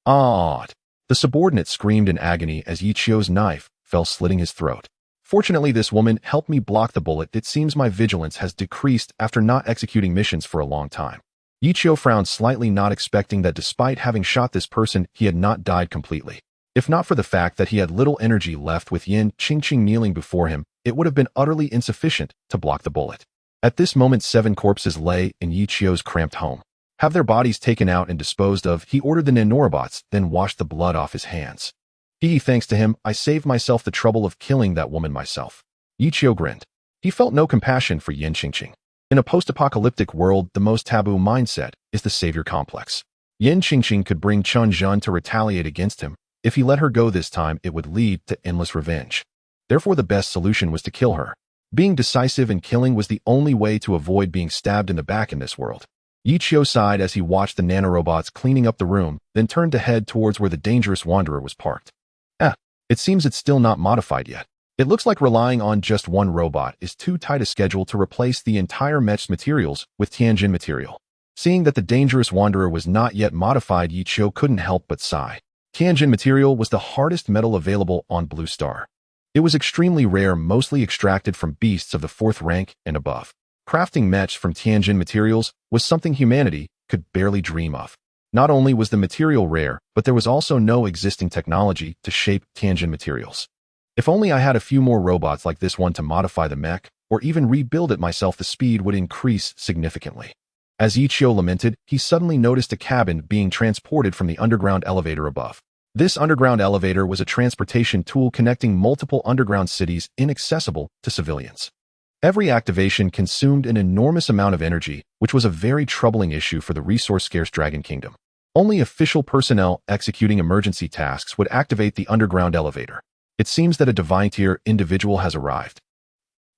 The subordinate screamed in agony as Yichio's knife fell, slitting his throat. Fortunately, this woman helped me block the bullet. It seems my vigilance has decreased after not executing missions for a long time. Yichio frowned slightly, not expecting that despite having shot this person, he had not died completely. If not for the fact that he had little energy left, with Yen Qingqing kneeling before him, it would have been utterly insufficient to block the bullet. At this moment, 7 corpses lay in Yichio's cramped home. Have their bodies taken out and disposed of, he ordered the nanorobots, then washed the blood off his hands. Thanks to him, I saved myself the trouble of killing that woman myself. Yichio grinned. He felt no compassion for Yen Qingqing. In a post-apocalyptic world, the most taboo mindset is the savior complex. Yen Qingqing could bring Chen Jun to retaliate against him. If he let her go this time, it would lead to endless revenge. Therefore, the best solution was to kill her. Being decisive and killing was the only way to avoid being stabbed in the back in this world. Yichio sighed as he watched the nanorobots cleaning up the room, then turned to head towards where the dangerous wanderer was parked. It seems it's still not modified yet. It looks like relying on just one robot is too tight a schedule to replace the entire mech's materials with Tianjin material. Seeing that the dangerous wanderer was not yet modified, Yichio couldn't help but sigh. Tianjin material was the hardest metal available on Blue Star. It was extremely rare, mostly extracted from beasts of the 4th rank and above. Crafting mechs from Tianjin materials was something humanity could barely dream of. Not only was the material rare, but there was also no existing technology to shape Tianjin materials. If only I had a few more robots like this one to modify the mech, or even rebuild it myself, the speed would increase significantly. As Yichio lamented, he suddenly noticed a cabin being transported from the underground elevator above. This underground elevator was a transportation tool connecting multiple underground cities inaccessible to civilians. Every activation consumed an enormous amount of energy, which was a very troubling issue for the resource-scarce Dragon Kingdom. Only official personnel executing emergency tasks would activate the underground elevator. It seems that a divine-tier individual has arrived.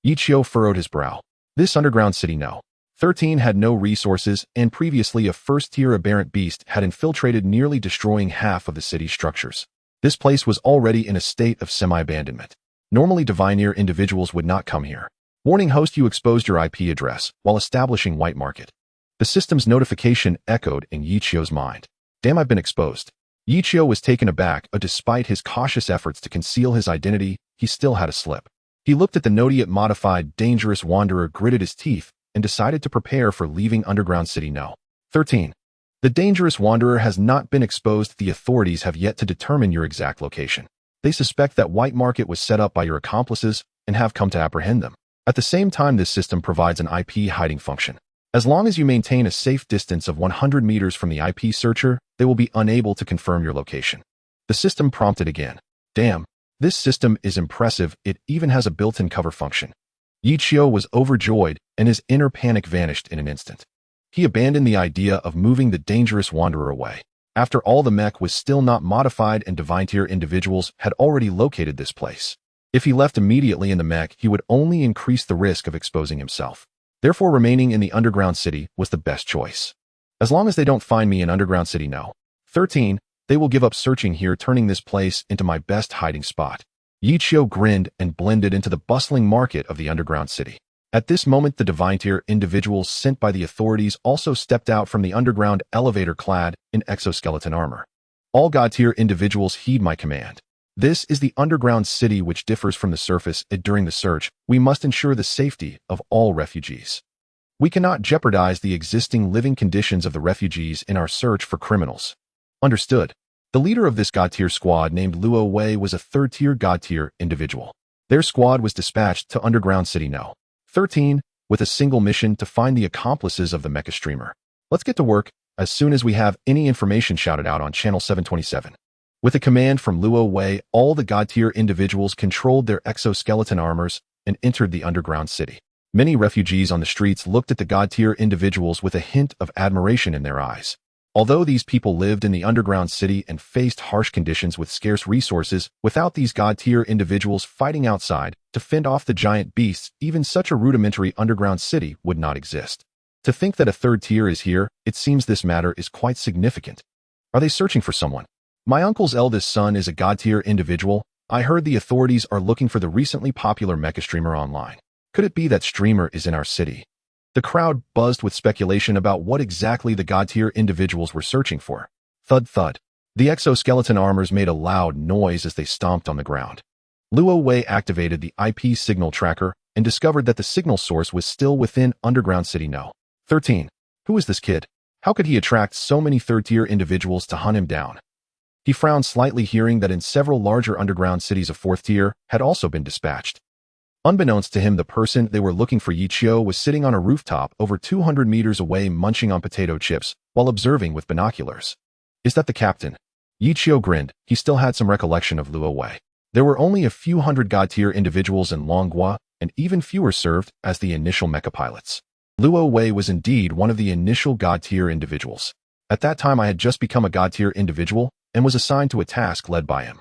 Yichio furrowed his brow. This underground city No. 13 had no resources, and previously a first-tier aberrant beast had infiltrated, nearly destroying half of the city's structures. This place was already in a state of semi-abandonment. Normally, divine-tier individuals would not come here. Warning, host, you exposed your IP address while establishing white market. The system's notification echoed in Yichio's mind. Damn, I've been exposed. Yichio was taken aback, but despite his cautious efforts to conceal his identity, he still had a slip. He looked at the Nodiate modified dangerous wanderer, gritted his teeth, and decided to prepare for leaving underground city No. 13. The dangerous wanderer has not been exposed. The authorities have yet to determine your exact location. They suspect that white market was set up by your accomplices and have come to apprehend them. At the same time, this system provides an IP hiding function. As long as you maintain a safe distance of 100 meters from the IP searcher, they will be unable to confirm your location. The system prompted again. Damn, this system is impressive. It even has a built-in cover function. Yichio was overjoyed, and his inner panic vanished in an instant. He abandoned the idea of moving the dangerous wanderer away. After all, the mech was still not modified, and divine-tier individuals had already located this place. If he left immediately in the mech, he would only increase the risk of exposing himself. Therefore, remaining in the underground city was the best choice. As long as they don't find me in underground city No. 13, they will give up searching here, turning this place into my best hiding spot. Yi Qiu grinned and blended into the bustling market of the underground city. At this moment, the divine tier individuals sent by the authorities also stepped out from the underground elevator clad in exoskeleton armor. All god tier individuals heed my command. This is the underground city which differs from the surface. During the search, we must ensure the safety of all refugees. We cannot jeopardize the existing living conditions of the refugees in our search for criminals. Understood. The leader of this god tier squad, named Luo Wei, was a third-tier god tier individual. Their squad was dispatched to underground city No. 13 with a single mission to find the accomplices of the mecha streamer. Let's get to work as soon as we have any information shouted out on channel 727. With a command from Luo Wei, all the god tier individuals controlled their exoskeleton armors and entered the underground city. Many refugees on the streets looked at the god tier individuals with a hint of admiration in their eyes. Although these people lived in the underground city and faced harsh conditions with scarce resources, without these god tier individuals fighting outside to fend off the giant beasts, even such a rudimentary underground city would not exist. To think that a third tier is here, it seems this matter is quite significant. Are they searching for someone? My uncle's eldest son is a god tier individual. I heard the authorities are looking for the recently popular mecha streamer online. Could it be that streamer is in our city? The crowd buzzed with speculation about what exactly the god tier individuals were searching for. Thud thud. The exoskeleton armors made a loud noise as they stomped on the ground. Luo Wei activated the IP signal tracker and discovered that the signal source was still within underground city No. 13. Who is this kid? How could he attract so many third-tier individuals to hunt him down? He frowned slightly, hearing that in several larger underground cities of fourth tier had also been dispatched. Unbeknownst to him, the person they were looking for, Yi Qiu, was sitting on a rooftop over 200 meters away, munching on potato chips while observing with binoculars. Is that the captain? Yi Qiu grinned. He still had some recollection of Luo Wei. There were only a few hundred god-tier individuals in Longhua, and even fewer served as the initial mecha pilots. Luo Wei was indeed one of the initial god-tier individuals. At that time, I had just become a god-tier individual and was assigned to a task led by him.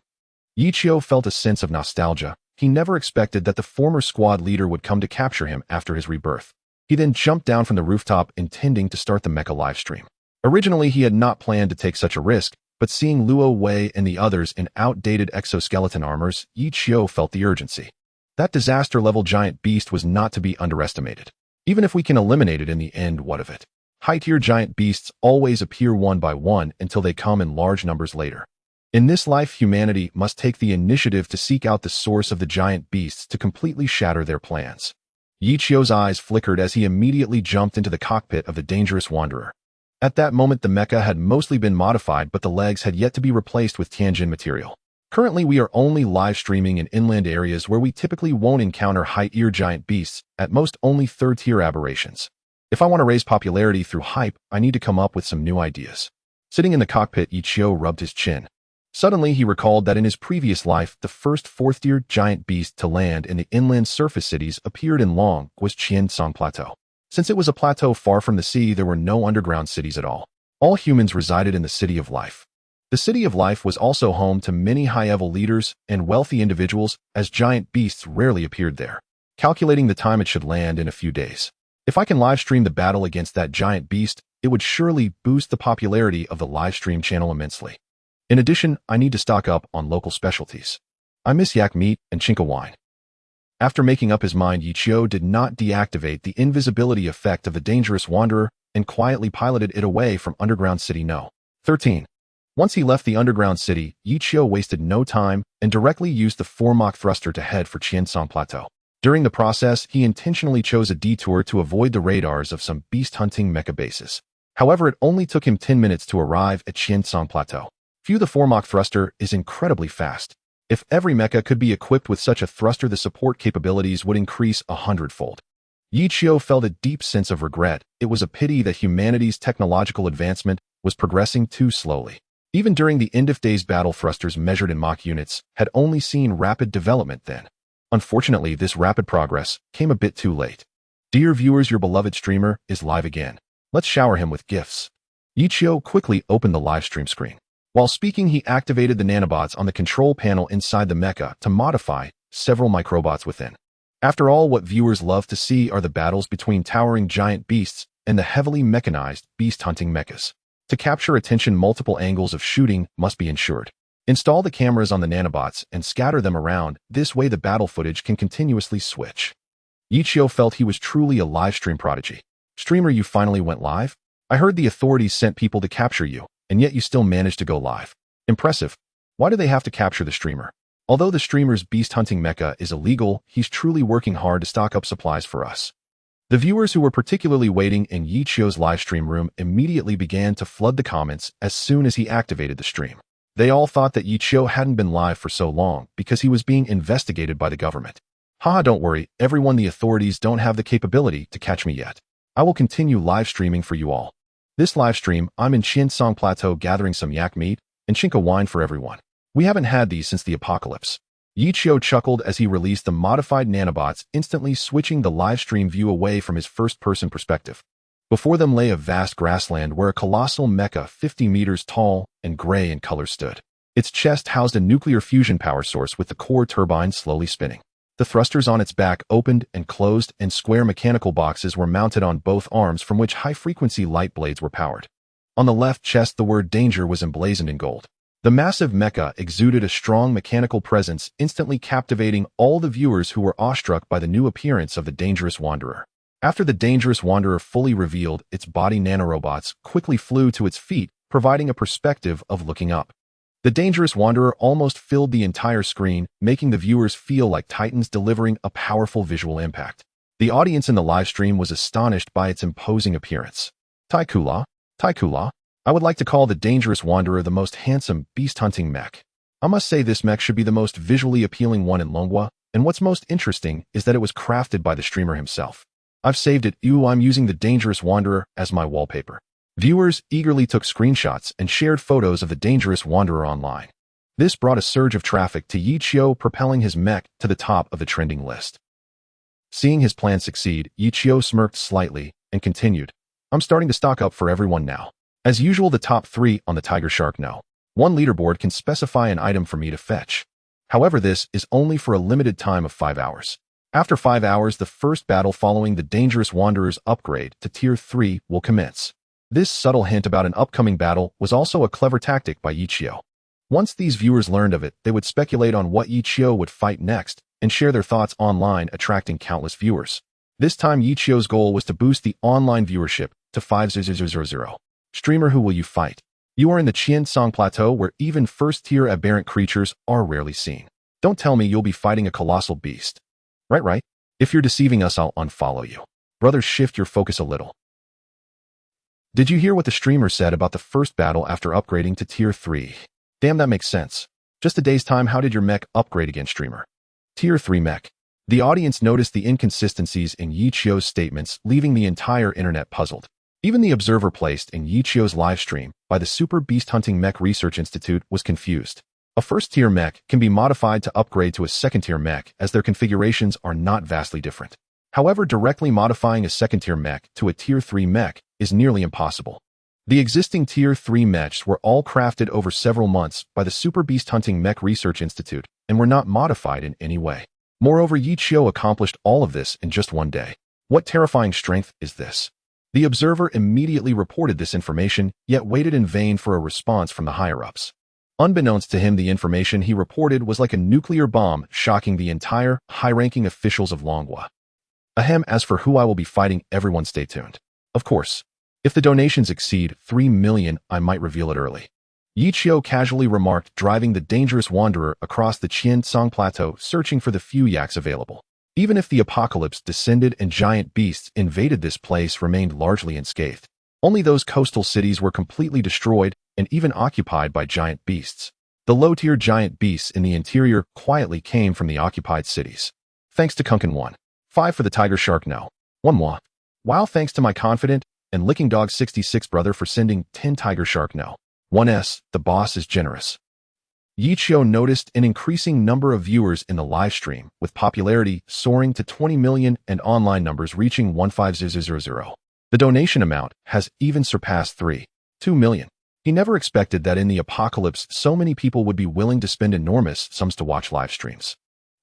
Yi Qiu felt a sense of nostalgia. He never expected that the former squad leader would come to capture him after his rebirth. He then jumped down from the rooftop, intending to start the mecha livestream. Originally, he had not planned to take such a risk, but seeing Luo Wei and the others in outdated exoskeleton armors, Yi Qiu felt the urgency. That disaster-level giant beast was not to be underestimated. Even if we can eliminate it in the end, what of it? High-tier giant beasts always appear one by one until they come in large numbers later. In this life, humanity must take the initiative to seek out the source of the giant beasts to completely shatter their plans. Yi Qiu's eyes flickered as he immediately jumped into the cockpit of the dangerous wanderer. At that moment, the mecha had mostly been modified, but the legs had yet to be replaced with Tianjin material. Currently, we are only live streaming in inland areas where we typically won't encounter high-tier giant beasts, at most only third-tier aberrations. If I want to raise popularity through hype, I need to come up with some new ideas. Sitting in the cockpit, Yi Qiu rubbed his chin. Suddenly, he recalled that in his previous life, the first fourth-tier giant beast to land in the inland surface cities appeared in Long was Qiansong Plateau. Since it was a plateau far from the sea, there were no underground cities at all. All humans resided in the City of Life. The City of Life was also home to many high-level leaders and wealthy individuals, as giant beasts rarely appeared there. Calculating the time, it should land in a few days. If I can livestream the battle against that giant beast, it would surely boost the popularity of the livestream channel immensely. In addition, I need to stock up on local specialties. I miss yak meat and chinka wine. After making up his mind, Yi Qiu did not deactivate the invisibility effect of the dangerous wanderer and quietly piloted it away from underground city No. 13. Once he left the underground city, Yi Qiu wasted no time and directly used the 4-Mach thruster to head for Qiansong Plateau. During the process, he intentionally chose a detour to avoid the radars of some beast-hunting mecha bases. However, it only took him 10 minutes to arrive at Qiansong Plateau. The 4-Mach thruster is incredibly fast. If every mecha could be equipped with such a thruster, the support capabilities would increase 100-fold. Yi Qiu felt a deep sense of regret. It was a pity that humanity's technological advancement was progressing too slowly. Even during the end-of-days battle, thrusters measured in Mach units had only seen rapid development then. Unfortunately, this rapid progress came a bit too late. Dear viewers, your beloved streamer is live again. Let's shower him with gifts. Yi Qiu quickly opened the livestream screen. While speaking, he activated the nanobots on the control panel inside the mecha to modify several microbots within. After all, what viewers love to see are the battles between towering giant beasts and the heavily mechanized beast-hunting mechas. To capture attention, multiple angles of shooting must be ensured. Install the cameras on the nanobots and scatter them around. This way the battle footage can continuously switch. Yichio felt he was truly a livestream prodigy. Streamer, you finally went live? I heard the authorities sent people to capture you, and yet you still managed to go live. Impressive. Why do they have to capture the streamer? Although the streamer's beast-hunting mecha is illegal, he's truly working hard to stock up supplies for us. The viewers who were particularly waiting in Yichio's livestream room immediately began to flood the comments as soon as he activated the stream. They all thought that Yichio hadn't been live for so long because he was being investigated by the government. Haha, don't worry, everyone, the authorities don't have the capability to catch me yet. I will continue live streaming for you all. This live stream, I'm in Chinsong Plateau gathering some yak meat and chinka wine for everyone. We haven't had these since the apocalypse. Yichio chuckled as he released the modified nanobots, instantly switching the livestream view away from his first-person perspective. Before them lay a vast grassland where a colossal mecha 50 meters tall and gray in color stood. Its chest housed a nuclear fusion power source with the core turbine slowly spinning. The thrusters on its back opened and closed, and square mechanical boxes were mounted on both arms from which high-frequency light blades were powered. On the left chest, the word danger was emblazoned in gold. The massive mecha exuded a strong mechanical presence, instantly captivating all the viewers who were awestruck by the new appearance of the Dangerous Wanderer. After the Dangerous Wanderer fully revealed, its body nanorobots quickly flew to its feet, providing a perspective of looking up. The Dangerous Wanderer almost filled the entire screen, making the viewers feel like titans, delivering a powerful visual impact. The audience in the livestream was astonished by its imposing appearance. Taikula, I would like to call the Dangerous Wanderer the most handsome beast-hunting mech. I must say this mech should be the most visually appealing one in manhwa, and what's most interesting is that it was crafted by the streamer himself. I've saved it. I'm using the Dangerous Wanderer as my wallpaper. Viewers eagerly took screenshots and shared photos of the Dangerous Wanderer online. This brought a surge of traffic to Yichio, propelling his mech to the top of the trending list. Seeing his plan succeed, Yichio smirked slightly and continued, I'm starting to stock up for everyone now. As usual, the top 3 on the Tiger Shark No. 1 leaderboard can specify an item for me to fetch. However, this is only for a limited time of 5 hours. After 5 hours, the first battle following the Dangerous Wanderer's upgrade to Tier 3 will commence. This subtle hint about an upcoming battle was also a clever tactic by Yichio. Once these viewers learned of it, they would speculate on what Yichio would fight next and share their thoughts online, attracting countless viewers. This time, Yichio's goal was to boost the online viewership to 5,000. Streamer, who will you fight? You are in the Chinsong Plateau where even first-tier aberrant creatures are rarely seen. Don't tell me you'll be fighting a colossal beast. Right. If you're deceiving us, I'll unfollow you. Brothers, shift your focus a little. Did you hear what the streamer said about the first battle after upgrading to Tier 3? Damn, that makes sense. Just a day's time, how did your mech upgrade again, streamer? Tier 3 mech. The audience noticed the inconsistencies in Yichio's statements, leaving the entire internet puzzled. Even the observer placed in Yichio's livestream by the Super Beast Hunting Mech Research Institute was confused. A first-tier mech can be modified to upgrade to a second-tier mech as their configurations are not vastly different. However, directly modifying a second-tier mech to a Tier 3 mech is nearly impossible. The existing Tier 3 mechs were all crafted over several months by the Super Beast Hunting Mech Research Institute and were not modified in any way. Moreover, Yichio accomplished all of this in just one day. What terrifying strength is this? The observer immediately reported this information, yet waited in vain for a response from the higher-ups. Unbeknownst to him, the information he reported was like a nuclear bomb, shocking the entire high-ranking officials of Manhwa. As for who I will be fighting, everyone stay tuned. Of course, if the donations exceed 3 million, I might reveal it early. Yichio casually remarked, driving the Dangerous Wanderer across the Chinsong Plateau, searching for the few yaks available. Even if the apocalypse descended and giant beasts invaded, this place remained largely unscathed. Only those coastal cities were completely destroyed and even occupied by giant beasts. The low-tier giant beasts in the interior quietly came from the occupied cities. Thanks to Kunkin 1. 5 for the Tiger Shark No. 1 moi. Wow, thanks to my confident and licking dog 66 brother for sending 10 Tiger Shark No. 1s. The boss is generous. Yichio noticed an increasing number of viewers in the live stream, with popularity soaring to 20 million and online numbers reaching 15000. The donation amount has even surpassed 2 million. He never expected that in the apocalypse so many people would be willing to spend enormous sums to watch live streams.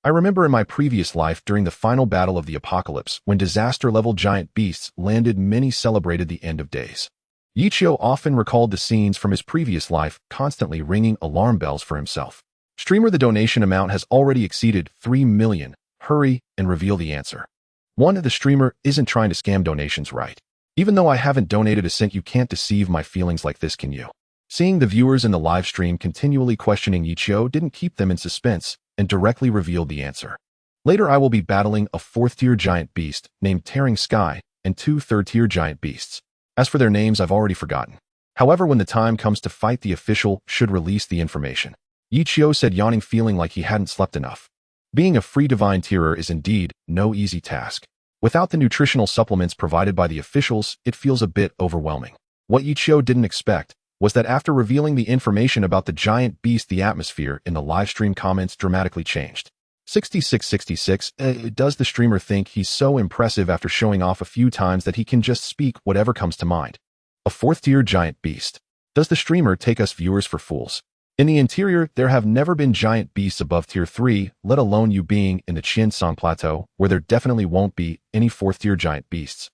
I remember in my previous life during the final battle of the apocalypse, when disaster-level giant beasts landed, many celebrated the end of days. Yichio often recalled the scenes from his previous life, constantly ringing alarm bells for himself. Streamer, the donation amount has already exceeded 3 million. Hurry and reveal the answer. One, the streamer isn't trying to scam donations, right? Even though I haven't donated a cent, you can't deceive my feelings like this, can you? Seeing the viewers in the live stream continually questioning Yichio didn't keep them in suspense and directly revealed the answer. Later I will be battling a 4th-tier giant beast named Tearing Sky and 2 3rd-tier giant beasts. As for their names, I've already forgotten. However, when the time comes to fight, the official should release the information. Yichio said, yawning, feeling like he hadn't slept enough. Being a free divine tierer is indeed no easy task. Without the nutritional supplements provided by the officials, it feels a bit overwhelming. What Yichio didn't expect was that after revealing the information about the giant beast, the atmosphere in the livestream comments dramatically changed. 6666, does the streamer think he's so impressive after showing off a few times that he can just speak whatever comes to mind? A 4th-tier giant beast. Does the streamer take us viewers for fools? In the interior, there have never been giant beasts above tier 3, let alone you being in the Qiansong Plateau, where there definitely won't be any 4th-tier giant beasts.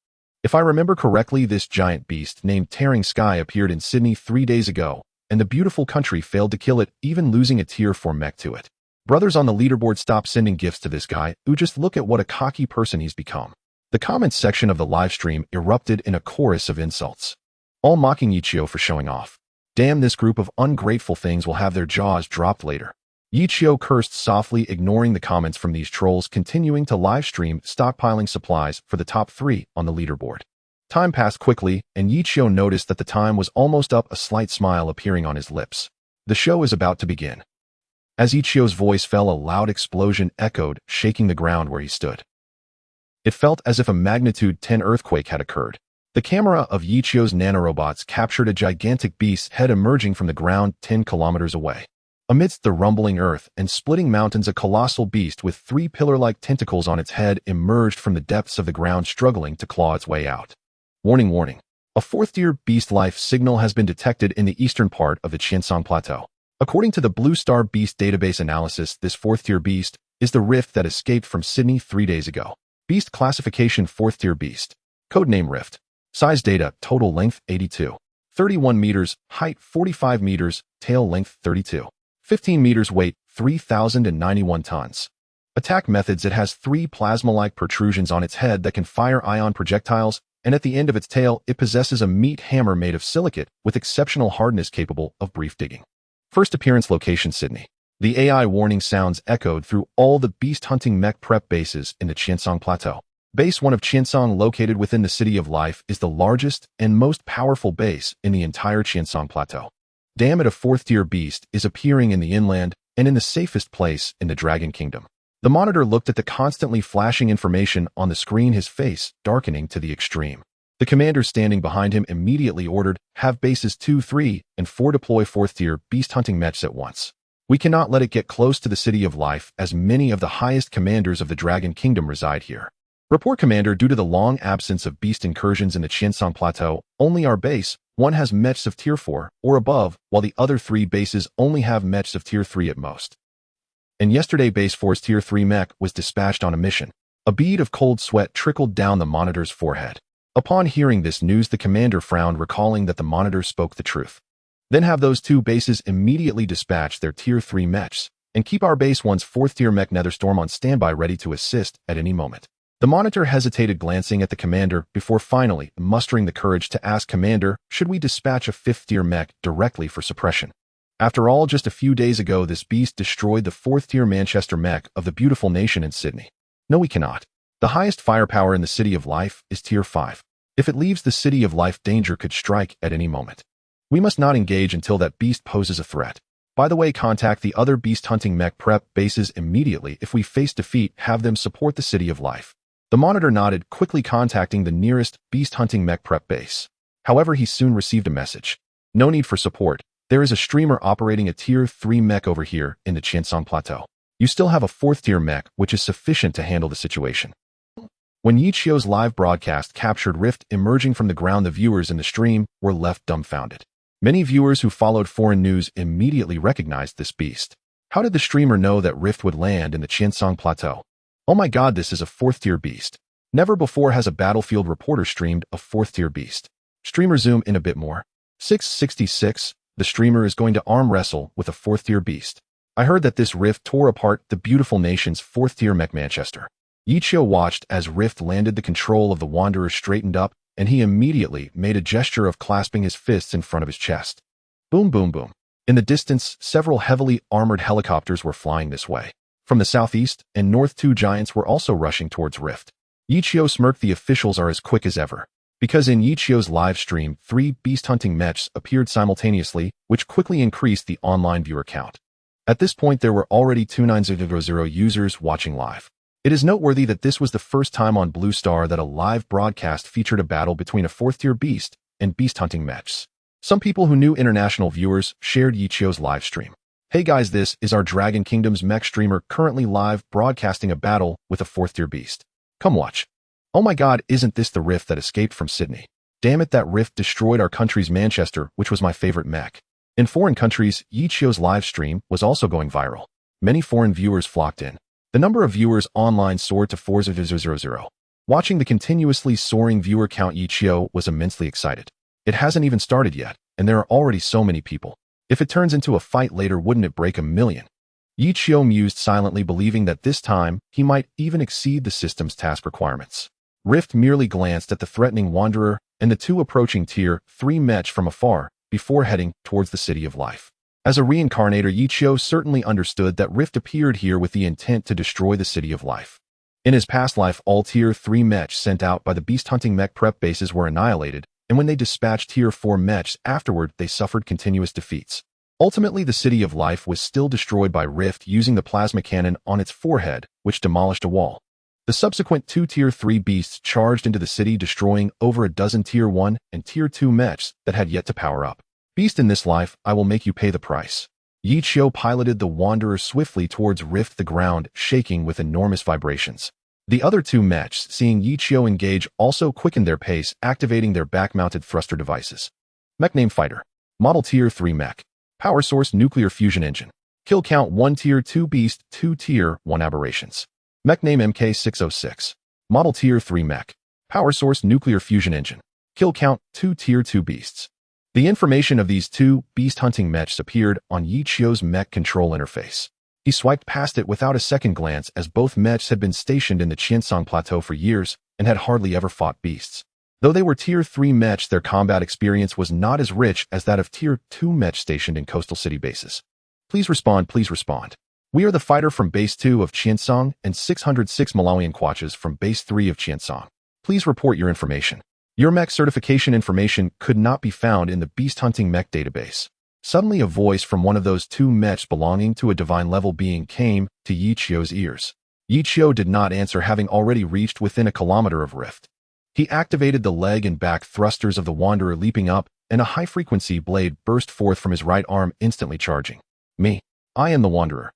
If I remember correctly, this giant beast named Tearing Sky appeared in Sydney 3 days ago, and the beautiful country failed to kill it, even losing a tier 4 mech to it. Brothers on the leaderboard, stop sending gifts to this guy, just look at what a cocky person he's become. The comments section of the livestream erupted in a chorus of insults, all mocking Yichio for showing off. Damn, this group of ungrateful things will have their jaws dropped later. Yichio cursed softly, ignoring the comments from these trolls, continuing to livestream, stockpiling supplies for the top 3 on the leaderboard. Time passed quickly, and Yichio noticed that the time was almost up, a slight smile appearing on his lips. The show is about to begin. As Ichio's voice fell, a loud explosion echoed, shaking the ground where he stood. It felt as if a magnitude 10 earthquake had occurred. The camera of Yichio's nanorobots captured a gigantic beast's head emerging from the ground 10 kilometers away. Amidst the rumbling earth and splitting mountains, a colossal beast with 3 pillar-like tentacles on its head emerged from the depths of the ground, struggling to claw its way out. Warning, warning. A 4th-tier beast life signal has been detected in the eastern part of the Qiansong Plateau. According to the Blue Star Beast database analysis, this 4th-tier beast is the Rift that escaped from Sydney 3 days ago. Beast classification: 4th-tier beast. Codename Rift. Size data: total length 82. 31 meters, height 45 meters, tail length 32. 15 meters, weight 3,091 tons. Attack methods: it has 3 plasma-like protrusions on its head that can fire ion projectiles, and at the end of its tail, it possesses a meat hammer made of silicate with exceptional hardness capable of brief digging. First appearance location: Sydney. The AI warning sounds echoed through all the beast hunting mech prep bases in the Qiansong Plateau. Base 1 of Qiansong, located within the City of Life, is the largest and most powerful base in the entire Qiansong Plateau. Damn it, a 4th-tier beast is appearing in the inland and in the safest place in the Dragon Kingdom. The monitor looked at the constantly flashing information on the screen, his face darkening to the extreme. The commander standing behind him immediately ordered, have bases 2, 3, and 4 deploy 4th-tier beast hunting mechs at once. We cannot let it get close to the City of Life, as many of the highest commanders of the Dragon Kingdom reside here. Report, Commander. Due to the long absence of beast incursions in the Qiansong Plateau, only our base 1 has mechs of tier 4 or above, while the other 3 bases only have mechs of tier 3 at most. And yesterday, base 4's tier 3 mech was dispatched on a mission. A bead of cold sweat trickled down the monitor's forehead. Upon hearing this news, the commander frowned, recalling that the monitor spoke the truth. Then have those 2 bases immediately dispatch their tier 3 mechs, and keep our base 1's 4th-tier mech Netherstorm on standby, ready to assist at any moment. The monitor hesitated, glancing at the commander, before finally mustering the courage to ask, Commander, should we dispatch a 5th-tier mech directly for suppression? After all, just a few days ago, this beast destroyed the 4th-tier Manchester mech of the beautiful nation in Sydney. No, we cannot. The highest firepower in the City of Life is tier 5. If it leaves the City of Life, danger could strike at any moment. We must not engage until that beast poses a threat. By the way, contact the other beast hunting mech prep bases immediately. If we face defeat, have them support the City of Life. The monitor nodded, quickly contacting the nearest beast hunting mech prep base. However, he soon received a message. No need for support. There is a streamer operating a tier 3 mech over here in the Qiansong Plateau. You still have a 4th-tier mech, which is sufficient to handle the situation. When Yichio's live broadcast captured Rift emerging from the ground, the viewers in the stream were left dumbfounded. Many viewers who followed foreign news immediately recognized this beast. How did the streamer know that Rift would land in the Qiansong Plateau? Oh my god, this is a 4th-tier beast. Never before has a Battlefield reporter streamed a 4th-tier beast. Streamer zoom in a bit more. 666, the streamer is going to arm wrestle with a 4th-tier beast. I heard that this Rift tore apart the beautiful nation's 4th-tier mech Manchester. Yichio watched as Rift landed. The control of the Wanderer straightened up, and he immediately made a gesture of clasping his fists in front of his chest. Boom, boom, boom. In the distance, several heavily armored helicopters were flying this way. From the southeast and north, 2 giants were also rushing towards Rift. Yichio smirked. The officials are as quick as ever. Because in Yichio's live stream, 3 beast-hunting mechs appeared simultaneously, which quickly increased the online viewer count. At this point, there were already 29000 users watching live. It is noteworthy that this was the first time on Blue Star that a live broadcast featured a battle between a 4th-tier beast and beast-hunting mechs. Some people who knew international viewers shared Yichio's live stream. Hey guys, this is our Dragon Kingdom's mech streamer currently live broadcasting a battle with a 4th-tier beast. Come watch. Oh my god, isn't this the Rift that escaped from Sydney? Damn it, that Rift destroyed our country's Manchester, which was my favorite mech. In foreign countries, Yichio's live stream was also going viral. Many foreign viewers flocked in. The number of viewers online soared to 4,000. Watching the continuously soaring viewer count, Yichio was immensely excited. It hasn't even started yet, and there are already so many people. If it turns into a fight later, wouldn't it break 1 million? Yichio mused silently, believing that this time he might even exceed the system's task requirements. Rift merely glanced at the threatening Wanderer and the 2 approaching Tier 3 mech from afar before heading towards the City of Life. As a reincarnator, Yichio certainly understood that Rift appeared here with the intent to destroy the City of Life. In his past life, all Tier 3 mech sent out by the beast-hunting mech prep bases were annihilated, and when they dispatched Tier 4 mechs afterward, they suffered continuous defeats. Ultimately, the City of Life was still destroyed by Rift using the plasma cannon on its forehead, which demolished a wall. The subsequent 2 Tier 3 beasts charged into the city, destroying over a dozen Tier 1 and Tier 2 mechs that had yet to power up. Beast, in this life, I will make you pay the price. Yichio piloted the Wanderer swiftly towards Rift, the ground shaking with enormous vibrations. The other 2 mechs, seeing Yichio engage, also quickened their pace, activating their back-mounted thruster devices. Mech name Fighter. Model Tier 3 mech. Power source nuclear fusion engine. Kill count 1 Tier 2 beast, 2 Tier 1 aberrations. Mech name MK606. Model Tier 3 mech. Power source nuclear fusion engine. Kill count 2 Tier 2 beasts. The information of these 2 beast-hunting mechs appeared on Yichio's mech control interface. He swiped past it without a second glance, as both mechs had been stationed in the Qiansong Plateau for years and had hardly ever fought beasts. Though they were Tier 3 mechs, their combat experience was not as rich as that of Tier 2 mechs stationed in coastal city bases. Please respond, please respond. We are the fighter from Base 2 of Qiansong and 606 Malawian Kwaches from Base 3 of Qiansong. Please report your information. Your mech certification information could not be found in the beast-hunting mech database. Suddenly, a voice from one of those 2 mechs belonging to a divine-level being came to Yichio's ears. Yichio did not answer, having already reached within a kilometer of Rift. He activated the leg and back thrusters of the Wanderer, leaping up, and a high-frequency blade burst forth from his right arm, instantly charging. Me. I am the Wanderer.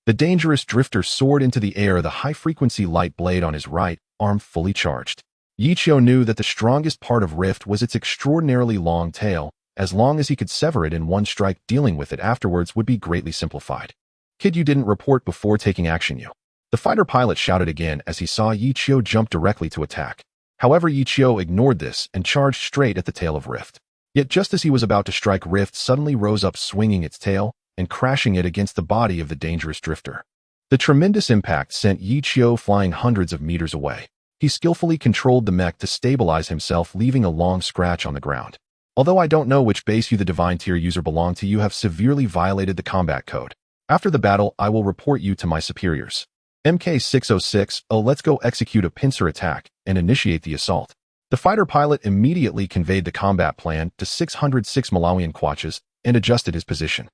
The dangerous drifter soared into the air, the high-frequency light blade on his right arm fully charged. Yichio knew that the strongest part of Rift was its extraordinarily long tail. As long as he could sever it in one strike, dealing with it afterwards would be greatly simplified. Kid, you didn't report before taking action, you. The fighter pilot shouted again as he saw Yichio jump directly to attack. However, Yichio ignored this and charged straight at the tail of Rift. Yet just as he was about to strike, Rift suddenly rose up, swinging its tail and crashing it against the body of the dangerous drifter. The tremendous impact sent Yichio flying hundreds of meters away. He skillfully controlled the mech to stabilize himself, leaving a long scratch on the ground. Although I don't know which base you, the divine tier user, belong to, you have severely violated the combat code. After the battle, I will report you to my superiors. MK606, let's go execute a pincer attack and initiate the assault. The fighter pilot immediately conveyed the combat plan to 606 Malawian Kwaches and adjusted his position.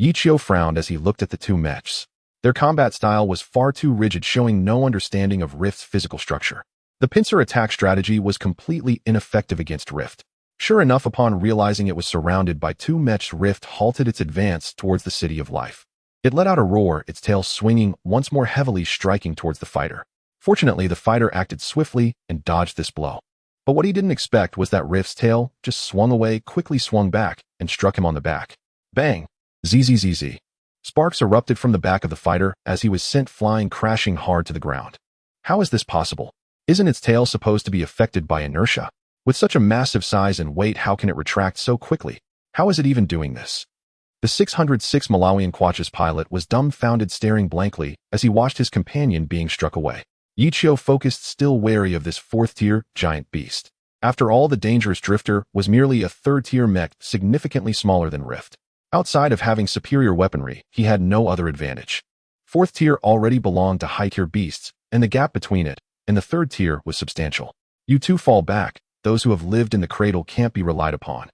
Yichio frowned as he looked at the 2 mechs. Their combat style was far too rigid, showing no understanding of Rift's physical structure. The pincer attack strategy was completely ineffective against Rift. Sure enough, upon realizing it was surrounded by 2 mechs, Rift halted its advance towards the City of Life. It let out a roar, its tail swinging once more, heavily striking towards the fighter. Fortunately, the fighter acted swiftly and dodged this blow. But what he didn't expect was that Rift's tail just swung away, quickly swung back, and struck him on the back. Bang! ZZZZ. Sparks erupted from the back of the fighter as he was sent flying crashing hard to the ground. How is this possible? Isn't its tail supposed to be affected by inertia? With such a massive size and weight, how can it retract so quickly? How is it even doing this? The 606 Malawian Quach's pilot was dumbfounded, staring blankly as he watched his companion being struck away. Yichio focused, still wary of this fourth-tier giant beast. After all, the dangerous drifter was merely a third-tier mech, significantly smaller than Rift. Outside of having superior weaponry, he had no other advantage. Fourth tier already belonged to high-tier beasts, and the gap between it and the third tier was substantial. You two fall back. Those who have lived in the cradle can't be relied upon.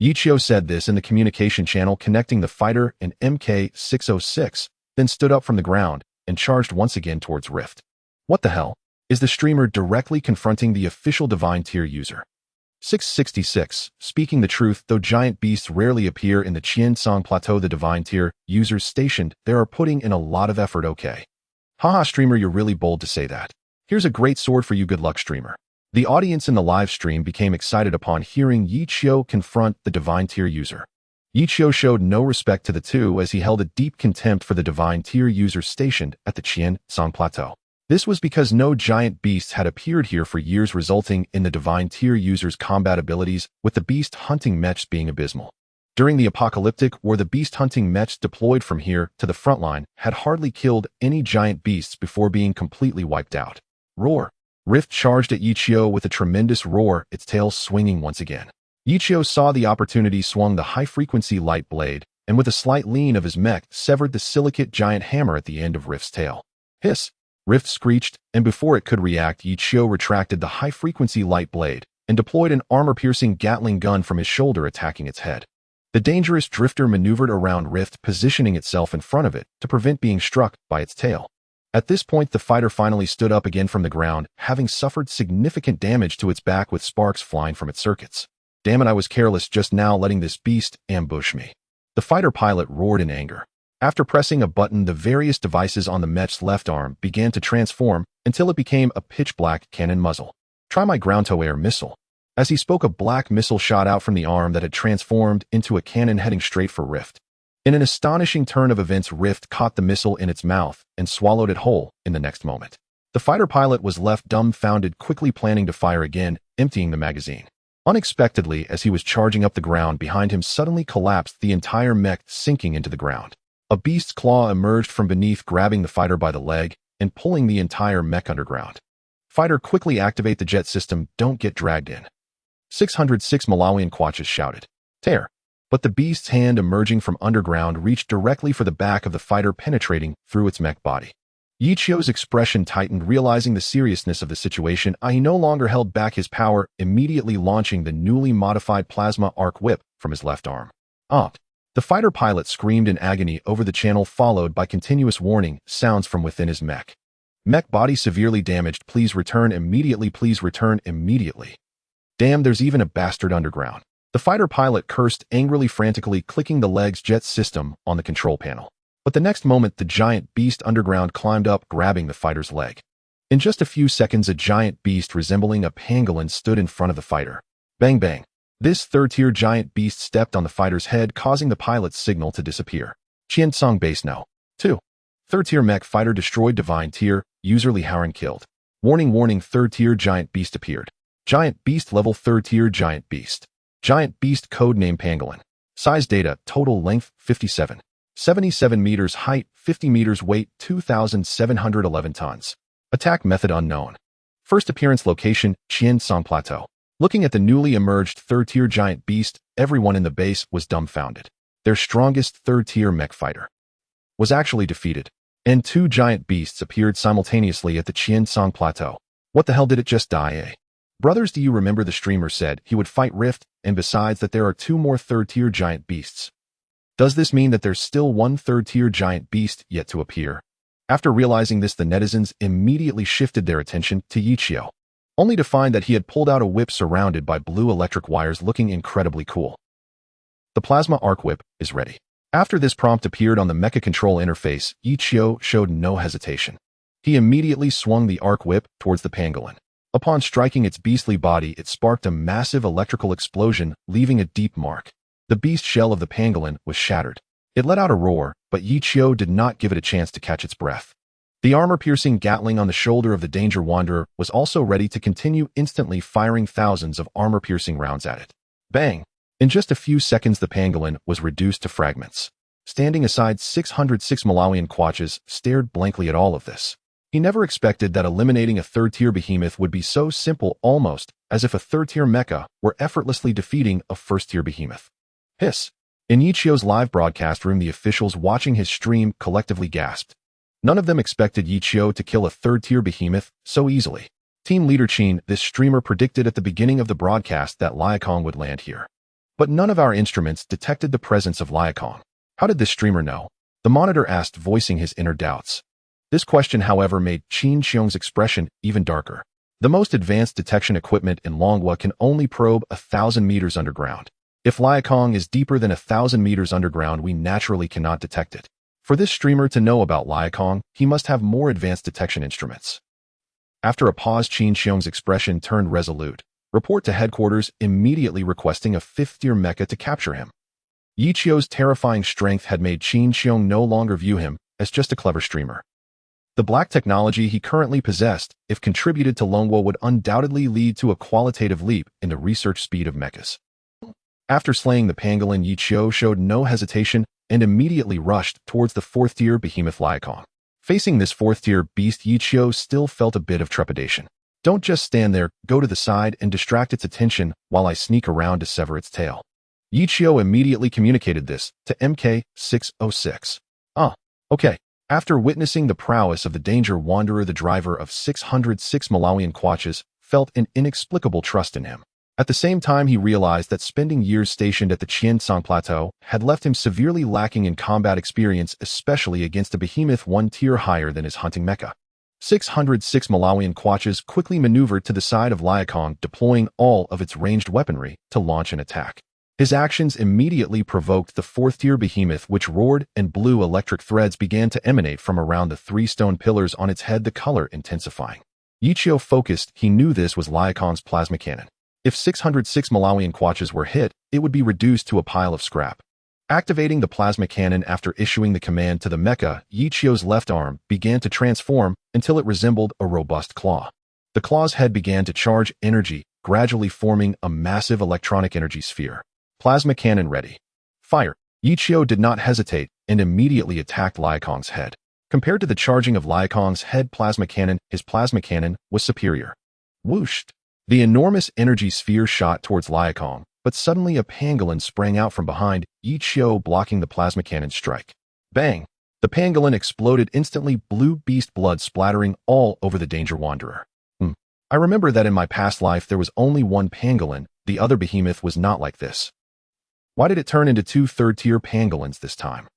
Yichio said this in the communication channel connecting the fighter and MK-606, then stood up from the ground and charged once again towards Rift. What the hell? Is the streamer directly confronting the official divine tier user? 666. Speaking the truth, though giant beasts rarely appear in the Qiansong Plateau, the divine tier users stationed there are putting in a lot of effort. Okay. Haha, streamer, you're really bold to say that. Here's a great sword for you. Good luck, streamer. The audience in the live stream became excited upon hearing Yichio confront the divine tier user. Yichio showed no respect to the two as he held a deep contempt for the divine tier users stationed at the Qiansong Plateau. This was because no giant beasts had appeared here for years, resulting in the divine tier users' combat abilities with the beast hunting mechs being abysmal. During the apocalyptic war, the beast hunting mechs deployed from here to the front line had hardly killed any giant beasts before being completely wiped out. Roar! Rift charged at Yichio with a tremendous roar, its tail swinging once again. Yichio saw the opportunity, swung the high-frequency light blade, and with a slight lean of his mech, severed the silicate giant hammer at the end of Rift's tail. Hiss! Rift screeched, and before it could react, Yichio retracted the high-frequency light blade and deployed an armor-piercing Gatling gun from his shoulder, attacking its head. The dangerous drifter maneuvered around Rift, positioning itself in front of it to prevent being struck by its tail. At this point, the fighter finally stood up again from the ground, having suffered significant damage to its back with sparks flying from its circuits. Damn it, I was careless just now, letting this beast ambush me. The fighter pilot roared in anger. After pressing a button, the various devices on the mech's left arm began to transform until it became a pitch-black cannon muzzle. Try my ground-to-air missile. As he spoke, a black missile shot out from the arm that had transformed into a cannon heading straight for Rift. In an astonishing turn of events, Rift caught the missile in its mouth and swallowed it whole in the next moment. The fighter pilot was left dumbfounded, quickly planning to fire again, emptying the magazine. Unexpectedly, as he was charging up, the ground behind him suddenly collapsed, the entire mech sinking into the ground. A beast's claw emerged from beneath, grabbing the fighter by the leg and pulling the entire mech underground. Fighter, quickly activate the jet system, don't get dragged in. 606 Malawian Quachas shouted. Tear! But the beast's hand emerging from underground reached directly for the back of the fighter, penetrating through its mech body. Yichio's expression tightened, realizing the seriousness of the situation. He no longer held back his power, immediately launching the newly modified plasma arc whip from his left arm. The fighter pilot screamed in agony over the channel, followed by continuous warning sounds from within his mech. Mech body severely damaged. Please return immediately. Please return immediately. Damn, there's even a bastard underground. The fighter pilot cursed angrily, frantically clicking the leg's jet system on the control panel. But the next moment, the giant beast underground climbed up, grabbing the fighter's leg. In just a few seconds, a giant beast resembling a pangolin stood in front of the fighter. Bang bang. This third-tier giant beast stepped on the fighter's head, causing the pilot's signal to disappear. Qiansong Base No. 2. Third-tier mech fighter destroyed, divine tier user Li Haoran killed. Warning, warning, third-tier giant beast appeared. Giant beast level, third-tier giant beast. Giant beast, codename Pangolin. Size data, total length 57. 77 meters, height 50 meters, weight 2,711 tons. Attack method unknown. First appearance location, Qiansong Plateau. Looking at the newly emerged third-tier giant beast, everyone in the base was dumbfounded. Their strongest third-tier mech fighter was actually defeated, and two giant beasts appeared simultaneously at the Qiansong Plateau. What the hell, did it just die, eh? Brothers, do you remember the streamer said he would fight Rift, and besides that there are two more third-tier giant beasts? Does this mean that there's still one third-tier giant beast yet to appear? After realizing this, the netizens immediately shifted their attention to Yichio, only to find that he had pulled out a whip surrounded by blue electric wires, looking incredibly cool. The plasma arc whip is ready. After this prompt appeared on the mecha control interface, Yichio showed no hesitation. He immediately swung the arc whip towards the pangolin. Upon striking its beastly body, it sparked a massive electrical explosion, leaving a deep mark. The beast shell of the pangolin was shattered. It let out a roar, but Yi Qiu did not give it a chance to catch its breath. The armor-piercing Gatling on the shoulder of the Danger Wanderer was also ready to continue instantly firing thousands of armor-piercing rounds at it. Bang! In just a few seconds the pangolin was reduced to fragments. Standing aside, 606 Malawian Quatches stared blankly at all of this. He never expected that eliminating a third-tier behemoth would be so simple, almost as if a third-tier mecha were effortlessly defeating a first-tier behemoth. Hiss! In Yi Qiu's live broadcast room, the officials watching his stream collectively gasped. None of them expected Yi Qiu to kill a third-tier behemoth so easily. Team leader Qin, this streamer, predicted at the beginning of the broadcast that Liakong would land here. But none of our instruments detected the presence of Liakong. How did this streamer know? The monitor asked, voicing his inner doubts. This question, however, made Qin Xiong's expression even darker. The most advanced detection equipment in Longwa can only probe 1,000 meters underground. If Liakong is deeper than 1,000 meters underground, we naturally cannot detect it. For this streamer to know about Liakong, he must have more advanced detection instruments. After a pause, Qin Xiong's expression turned resolute. Report to headquarters, immediately requesting a fifth-tier mecha to capture him. Yi Qiu's terrifying strength had made Qin Xiong no longer view him as just a clever streamer. The black technology he currently possessed, if contributed to Longwa, would undoubtedly lead to a qualitative leap in the research speed of mechas. After slaying the pangolin, Yi Qiu showed no hesitation and immediately rushed towards the fourth-tier behemoth Liakong. Facing this fourth-tier beast, Yi Qiu still felt a bit of trepidation. Don't just stand there, go to the side and distract its attention while I sneak around to sever its tail. Yi Qiu immediately communicated this to MK606. Okay. After witnessing the prowess of the Danger Wanderer, the driver of 606 Malawian Quatches felt an inexplicable trust in him. At the same time, he realized that spending years stationed at the Qiansong Plateau had left him severely lacking in combat experience, especially against a behemoth one tier higher than his hunting mecha. 606 Malawian Quatches quickly maneuvered to the side of Liakong, deploying all of its ranged weaponry to launch an attack. His actions immediately provoked the fourth-tier behemoth, which roared, and blue electric threads began to emanate from around the three stone pillars on its head, the color intensifying. Yi Qiu focused. He knew this was Liakong's plasma cannon. If 606 Malawian Quatches were hit, it would be reduced to a pile of scrap. Activating the plasma cannon after issuing the command to the mecha, Yi Qiu's left arm began to transform until it resembled a robust claw. The claw's head began to charge energy, gradually forming a massive electronic energy sphere. Plasma cannon ready. Fire. Yi Qiu did not hesitate and immediately attacked Liakong's head. Compared to the charging of Liakong's head plasma cannon, his plasma cannon was superior. Whoosh! The enormous energy sphere shot towards Liakong, but suddenly a pangolin sprang out from behind, Yi Qiu blocking the plasma cannon's strike. Bang! The pangolin exploded instantly, blue beast blood splattering all over the Danger Wanderer. I remember that in my past life there was only one pangolin, the other behemoth was not like this. Why did it turn into two third-tier pangolins this time?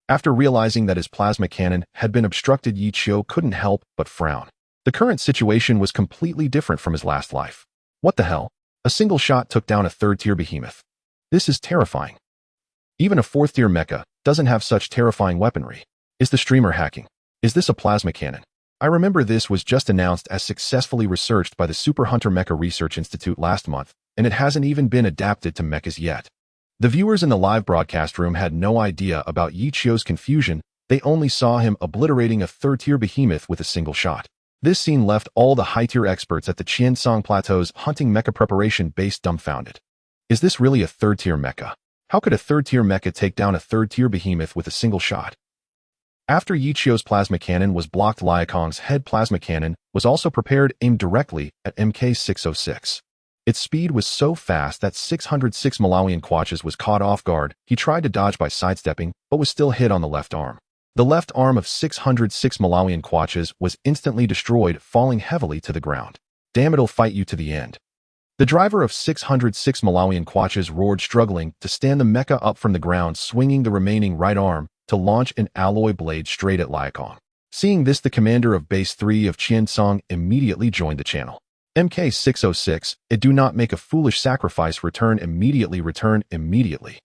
After realizing that his plasma cannon had been obstructed, Yi Qiu couldn't help but frown. The current situation was completely different from his last life. What the hell? A single shot took down a third-tier behemoth. This is terrifying. Even a fourth-tier mecha doesn't have such terrifying weaponry. Is the streamer hacking? Is this a plasma cannon? I remember this was just announced as successfully researched by the Super Hunter Mecha Research Institute last month, and it hasn't even been adapted to mechas yet. The viewers in the live broadcast room had no idea about Yi Qiu's confusion. They only saw him obliterating a third-tier behemoth with a single shot. This scene left all the high-tier experts at the Qiansong Plateau's hunting mecha preparation base dumbfounded. Is this really a third-tier mecha? How could a third-tier mecha take down a third-tier behemoth with a single shot? After Yi Qiu's plasma cannon was blocked, Liakong's head plasma cannon was also prepared, aimed directly at MK606. Its speed was so fast that 606 Malawian Quatches was caught off guard. He tried to dodge by sidestepping, but was still hit on the left arm. The left arm of 606 Malawian Quatches was instantly destroyed, falling heavily to the ground. Damn, it'll fight you to the end. The driver of 606 Malawian Quatches roared, struggling to stand the mecha up from the ground, swinging the remaining right arm to launch an alloy blade straight at Liakong. Seeing this, the commander of Base 3 of Qiansong immediately joined the channel. MK606, it do not make a foolish sacrifice, return immediately.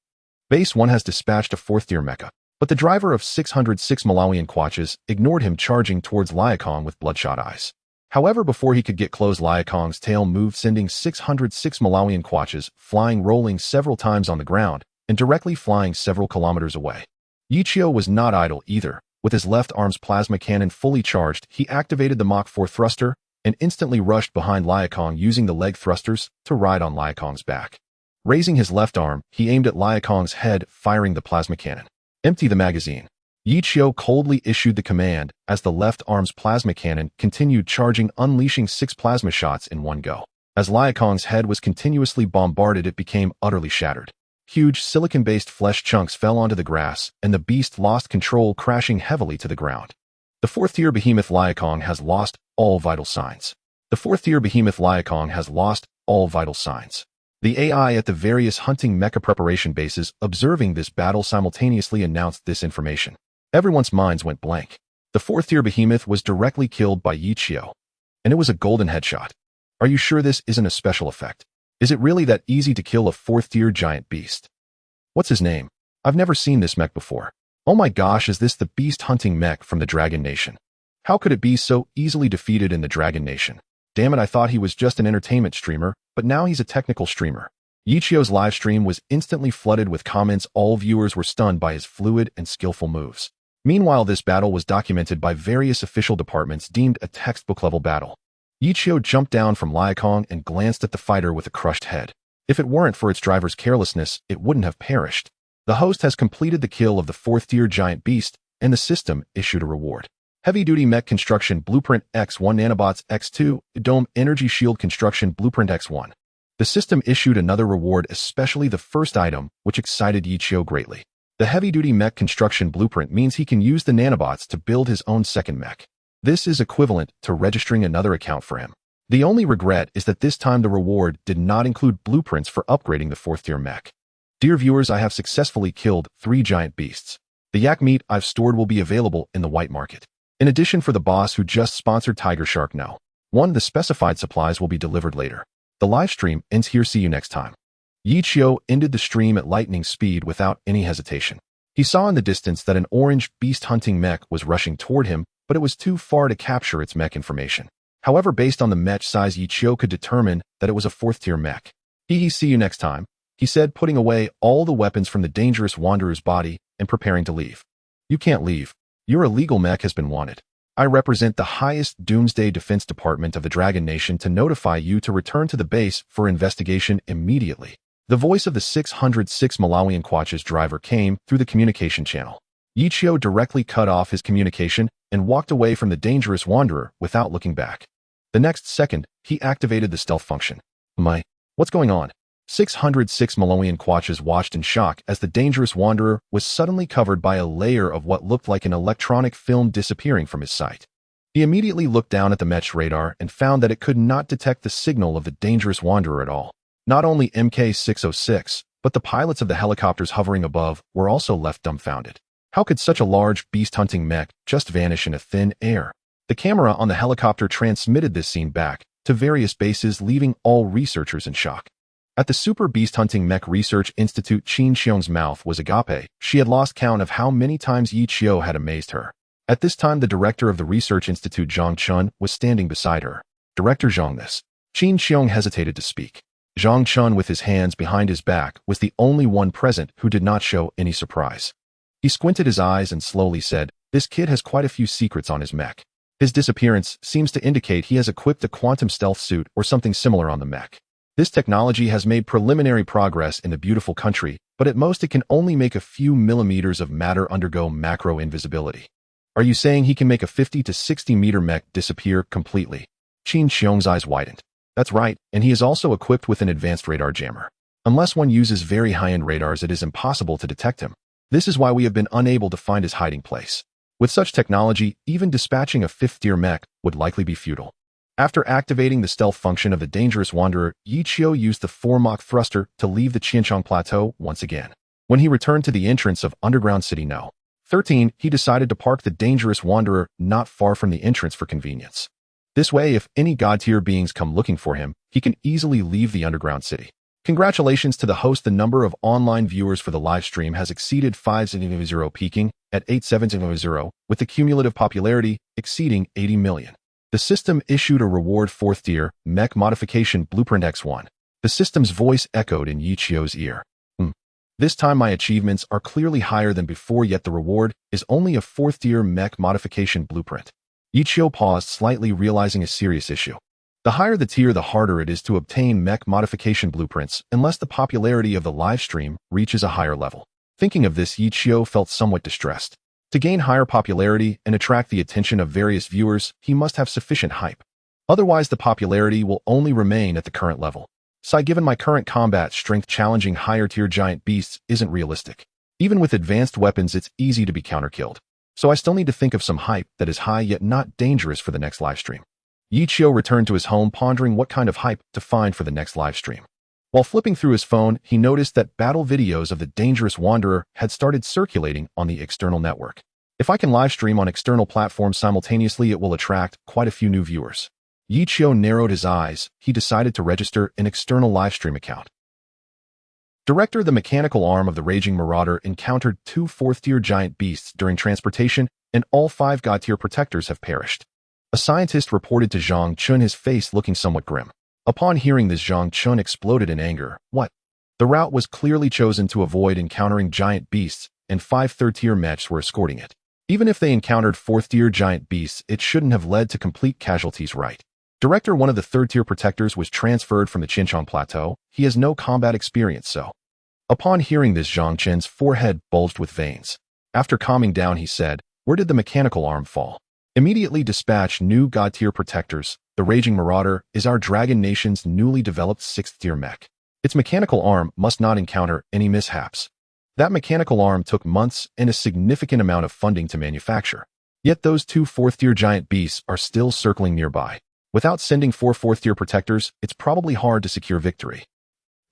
Base 1 has dispatched a fourth-tier mecha, but the driver of 606 Malawian Quatches ignored him, charging towards Liakong with bloodshot eyes. However, before he could get close, Liakong's tail moved, sending 606 Malawian Quatches flying, rolling several times on the ground, and directly flying several kilometers away. Yichio was not idle either. With his left arm's plasma cannon fully charged, he activated the Mach 4 thruster and instantly rushed behind Liakong using the leg thrusters to ride on Liakong's back. Raising his left arm, he aimed at Liakong's head, firing the plasma cannon. Empty the magazine. Yichio coldly issued the command as the left arm's plasma cannon continued charging, unleashing 6 plasma shots in one go. As Liakong's head was continuously bombarded, it became utterly shattered. Huge silicon-based flesh chunks fell onto the grass, and the beast lost control, crashing heavily to the ground. The 4th-tier behemoth Liakong has lost all vital signs. The 4th-tier behemoth Liakong has lost all vital signs. The AI at the various hunting mecha preparation bases observing this battle simultaneously announced this information. Everyone's minds went blank. The 4th-tier behemoth was directly killed by Yichio, and it was a golden headshot. Are you sure this isn't a special effect? Is it really that easy to kill a 4th-tier giant beast? What's his name? I've never seen this mech before. Oh my gosh, is this the beast hunting mech from the Dragon Nation? How could it be so easily defeated in the Dragon Nation? Damn it, I thought he was just an entertainment streamer, but now he's a technical streamer. Yichio's livestream was instantly flooded with comments. All viewers were stunned by his fluid and skillful moves. Meanwhile, this battle was documented by various official departments, deemed a textbook-level battle. Yichio jumped down from Liakong and glanced at the fighter with a crushed head. If it weren't for its driver's carelessness, it wouldn't have perished. The host has completed the kill of the 4th-tier giant beast, and the system issued a reward. Heavy-duty mech construction blueprint X1, nanobots X2, dome energy shield construction blueprint X1. The system issued another reward, especially the first item, which excited Yichio greatly. The heavy-duty mech construction blueprint means he can use the nanobots to build his own second mech. This is equivalent to registering another account for him. The only regret is that this time the reward did not include blueprints for upgrading the 4th-tier mech. Dear viewers, I have successfully killed 3 giant beasts. The yak meat I've stored will be available in the white market. In addition, for the boss who just sponsored Tiger Shark No. 1, the specified supplies will be delivered later. The live stream ends here. See you next time. Yichio ended the stream at lightning speed without any hesitation. He saw in the distance that an orange beast hunting mech was rushing toward him, but it was too far to capture its mech information. However, based on the mech size, Yichio could determine that it was a 4th-tier mech. See you next time, he said, putting away all the weapons from the dangerous wanderer's body and preparing to leave. You can't leave. Your illegal mech has been wanted. I represent the highest doomsday defense department of the Dragon Nation to notify you to return to the base for investigation immediately. The voice of the 606 Malawian Quatch's driver came through the communication channel. Yichio directly cut off his communication and walked away from the dangerous wanderer without looking back. The next second, he activated the stealth function. What's going on? 606 Malawian Quatches watched in shock as the dangerous wanderer was suddenly covered by a layer of what looked like an electronic film disappearing from his sight. He immediately looked down at the mech's radar and found that it could not detect the signal of the dangerous wanderer at all. Not only MK606, but the pilots of the helicopters hovering above were also left dumbfounded. How could such a large beast-hunting mech just vanish in a thin air? The camera on the helicopter transmitted this scene back to various bases, leaving all researchers in shock. At the Super Beast Hunting Mech Research Institute, Qin Xiong's mouth was agape. She had lost count of how many times Yichio had amazed her. At this time, the director of the Research Institute, Zhang Chun, was standing beside her. Director Zhang, this. Qin Xiong hesitated to speak. Zhang Chun, with his hands behind his back, was the only one present who did not show any surprise. He squinted his eyes and slowly said, "This kid has quite a few secrets on his mech. His disappearance seems to indicate he has equipped a quantum stealth suit or something similar on the mech. This technology has made preliminary progress in the beautiful country, but at most it can only make a few millimeters of matter undergo macro invisibility. Are you saying he can make a 50 to 60 meter mech disappear completely?" Qin Xiong's eyes widened. That's right, and he is also equipped with an advanced radar jammer. Unless one uses very high-end radars, it is impossible to detect him. This is why we have been unable to find his hiding place. With such technology, even dispatching a 5th-tier mech would likely be futile. After activating the stealth function of the dangerous wanderer, Yichio used the 4 Mach thruster to leave the Qianchong Plateau once again. When he returned to the entrance of Underground City No. 13, he decided to park the dangerous wanderer not far from the entrance for convenience. This way, if any god-tier beings come looking for him, he can easily leave the underground city. Congratulations to the host. The number of online viewers for the live stream has exceeded 500, peaking at 8700, with the cumulative popularity exceeding 80 million. The system issued a reward 4th tier mech modification blueprint X1. The system's voice echoed in Yichio's ear. This time my achievements are clearly higher than before, yet the reward is only a 4th-tier mech modification blueprint. Ichio paused slightly, realizing a serious issue. The higher the tier, the harder it is to obtain mech modification blueprints unless the popularity of the livestream reaches a higher level. Thinking of this, Ichio felt somewhat distressed. To gain higher popularity and attract the attention of various viewers, he must have sufficient hype. Otherwise, the popularity will only remain at the current level. So given my current combat strength, challenging higher-tier giant beasts isn't realistic. Even with advanced weapons, it's easy to be counter-killed. So I still need to think of some hype that is high yet not dangerous for the next livestream. Ichio returned to his home, pondering what kind of hype to find for the next livestream. While flipping through his phone, he noticed that battle videos of the dangerous wanderer had started circulating on the external network. If I can livestream on external platforms simultaneously, it will attract quite a few new viewers. Ichio narrowed his eyes. He decided to register an external livestream account. Director: the mechanical arm of the raging marauder encountered 2 4th-tier giant beasts during transportation, and all 5 god-tier protectors have perished. A scientist reported to Zhang Chun, his face looking somewhat grim. Upon hearing this, Zhang Chun exploded in anger. What? The route was clearly chosen to avoid encountering giant beasts, and 5 3rd-tier mechs were escorting it. Even if they encountered 4th-tier giant beasts, it shouldn't have led to complete casualties, right? Director: one of the 3rd-tier protectors was transferred from the Xinjiang Plateau. He has no combat experience, so. Upon hearing this, Zhang Chen's forehead bulged with veins. After calming down, he said, "Where did the mechanical arm fall?" Immediately dispatch new god-tier protectors. The Raging Marauder is our Dragon Nation's newly developed 6th-tier mech. Its mechanical arm must not encounter any mishaps. That mechanical arm took months and a significant amount of funding to manufacture. Yet those 2 4th-tier giant beasts are still circling nearby. Without sending 4 4th-tier protectors, it's probably hard to secure victory.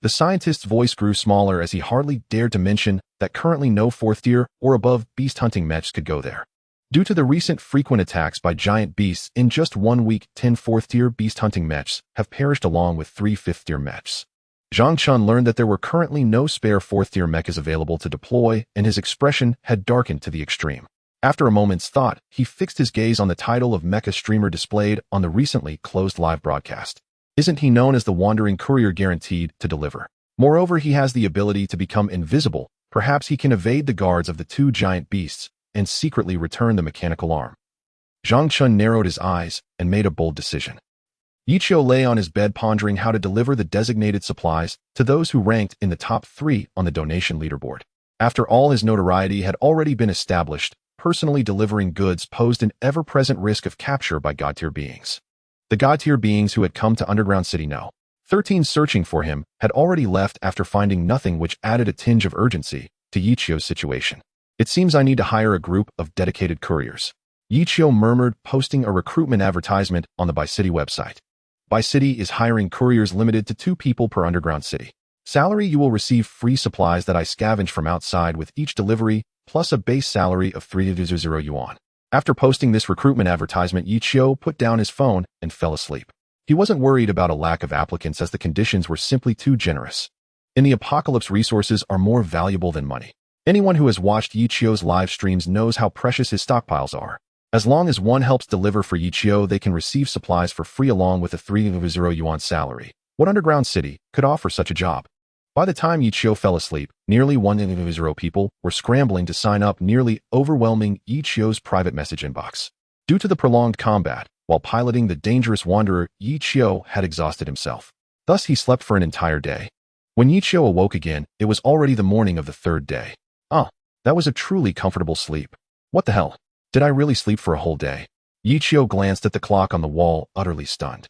The scientist's voice grew smaller as he hardly dared to mention that currently no 4th-tier or above beast hunting mechs could go there. Due to the recent frequent attacks by giant beasts, in just 1 week, 10 4th-tier beast hunting mechs have perished along with 3 5th-tier mechs. Zhang Chun learned that there were currently no spare 4th-tier mechs available to deploy, and his expression had darkened to the extreme. After a moment's thought, he fixed his gaze on the title of Mecha streamer displayed on the recently closed live broadcast. Isn't he known as the wandering courier, guaranteed to deliver? Moreover, he has the ability to become invisible. Perhaps he can evade the guards of the 2 giant beasts and secretly return the mechanical arm. Zhang Chun narrowed his eyes and made a bold decision. Ichio lay on his bed, pondering how to deliver the designated supplies to those who ranked in the top 3 on the donation leaderboard. After all, his notoriety had already been established. Personally delivering goods posed an ever-present risk of capture by god-tier beings. The god-tier beings who had come to Underground City No. 13 searching for him had already left after finding nothing, which added a tinge of urgency to Ichio's situation. It seems I need to hire a group of dedicated couriers. Ichio murmured, posting a recruitment advertisement on the Bi-City website. Bi-City is hiring couriers limited to 2 people per Underground City. Salary: you will receive free supplies that I scavenge from outside with each delivery, plus a base salary of 300 yuan. After posting this recruitment advertisement, Ichio put down his phone and fell asleep. He wasn't worried about a lack of applicants, as the conditions were simply too generous. In the apocalypse, resources are more valuable than money. Anyone who has watched Ichio's live streams knows how precious his stockpiles are. As long as one helps deliver for Ichio, they can receive supplies for free along with a 300 yuan salary. What Underground City could offer such a job? By the time Ichio fell asleep, nearly 100 people were scrambling to sign up, nearly overwhelming Ichio's private message inbox. Due to the prolonged combat, while piloting the dangerous wanderer, Ichio had exhausted himself. Thus, he slept for an entire day. When Ichio awoke again, it was already the morning of the 3rd day. That was a truly comfortable sleep. What the hell? Did I really sleep for a whole day? Ichio glanced at the clock on the wall, utterly stunned.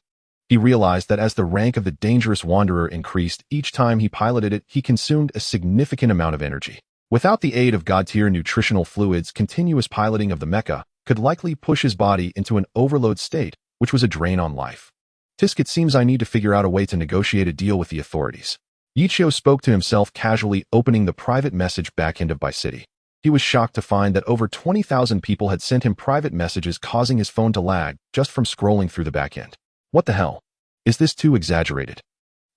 He realized that as the rank of the dangerous wanderer increased, each time he piloted it, he consumed a significant amount of energy. Without the aid of god-tier nutritional fluids, continuous piloting of the mecha could likely push his body into an overload state, which was a drain on life. Tisk, it seems I need to figure out a way to negotiate a deal with the authorities. Ichio spoke to himself casually, opening the private message backend of Bi-City. He was shocked to find that over 20,000 people had sent him private messages, causing his phone to lag just from scrolling through the backend. What the hell? Is this too exaggerated?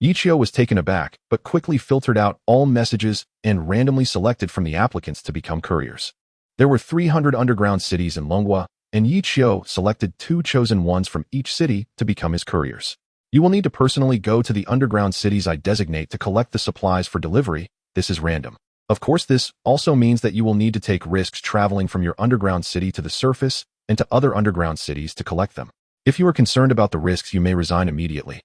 Ichio was taken aback, but quickly filtered out all messages and randomly selected from the applicants to become couriers. There were 300 underground cities in Longwa, and Ichio selected 2 chosen ones from each city to become his couriers. You will need to personally go to the underground cities I designate to collect the supplies for delivery. This is random. Of course, this also means that you will need to take risks traveling from your underground city to the surface and to other underground cities to collect them. If you are concerned about the risks, you may resign immediately.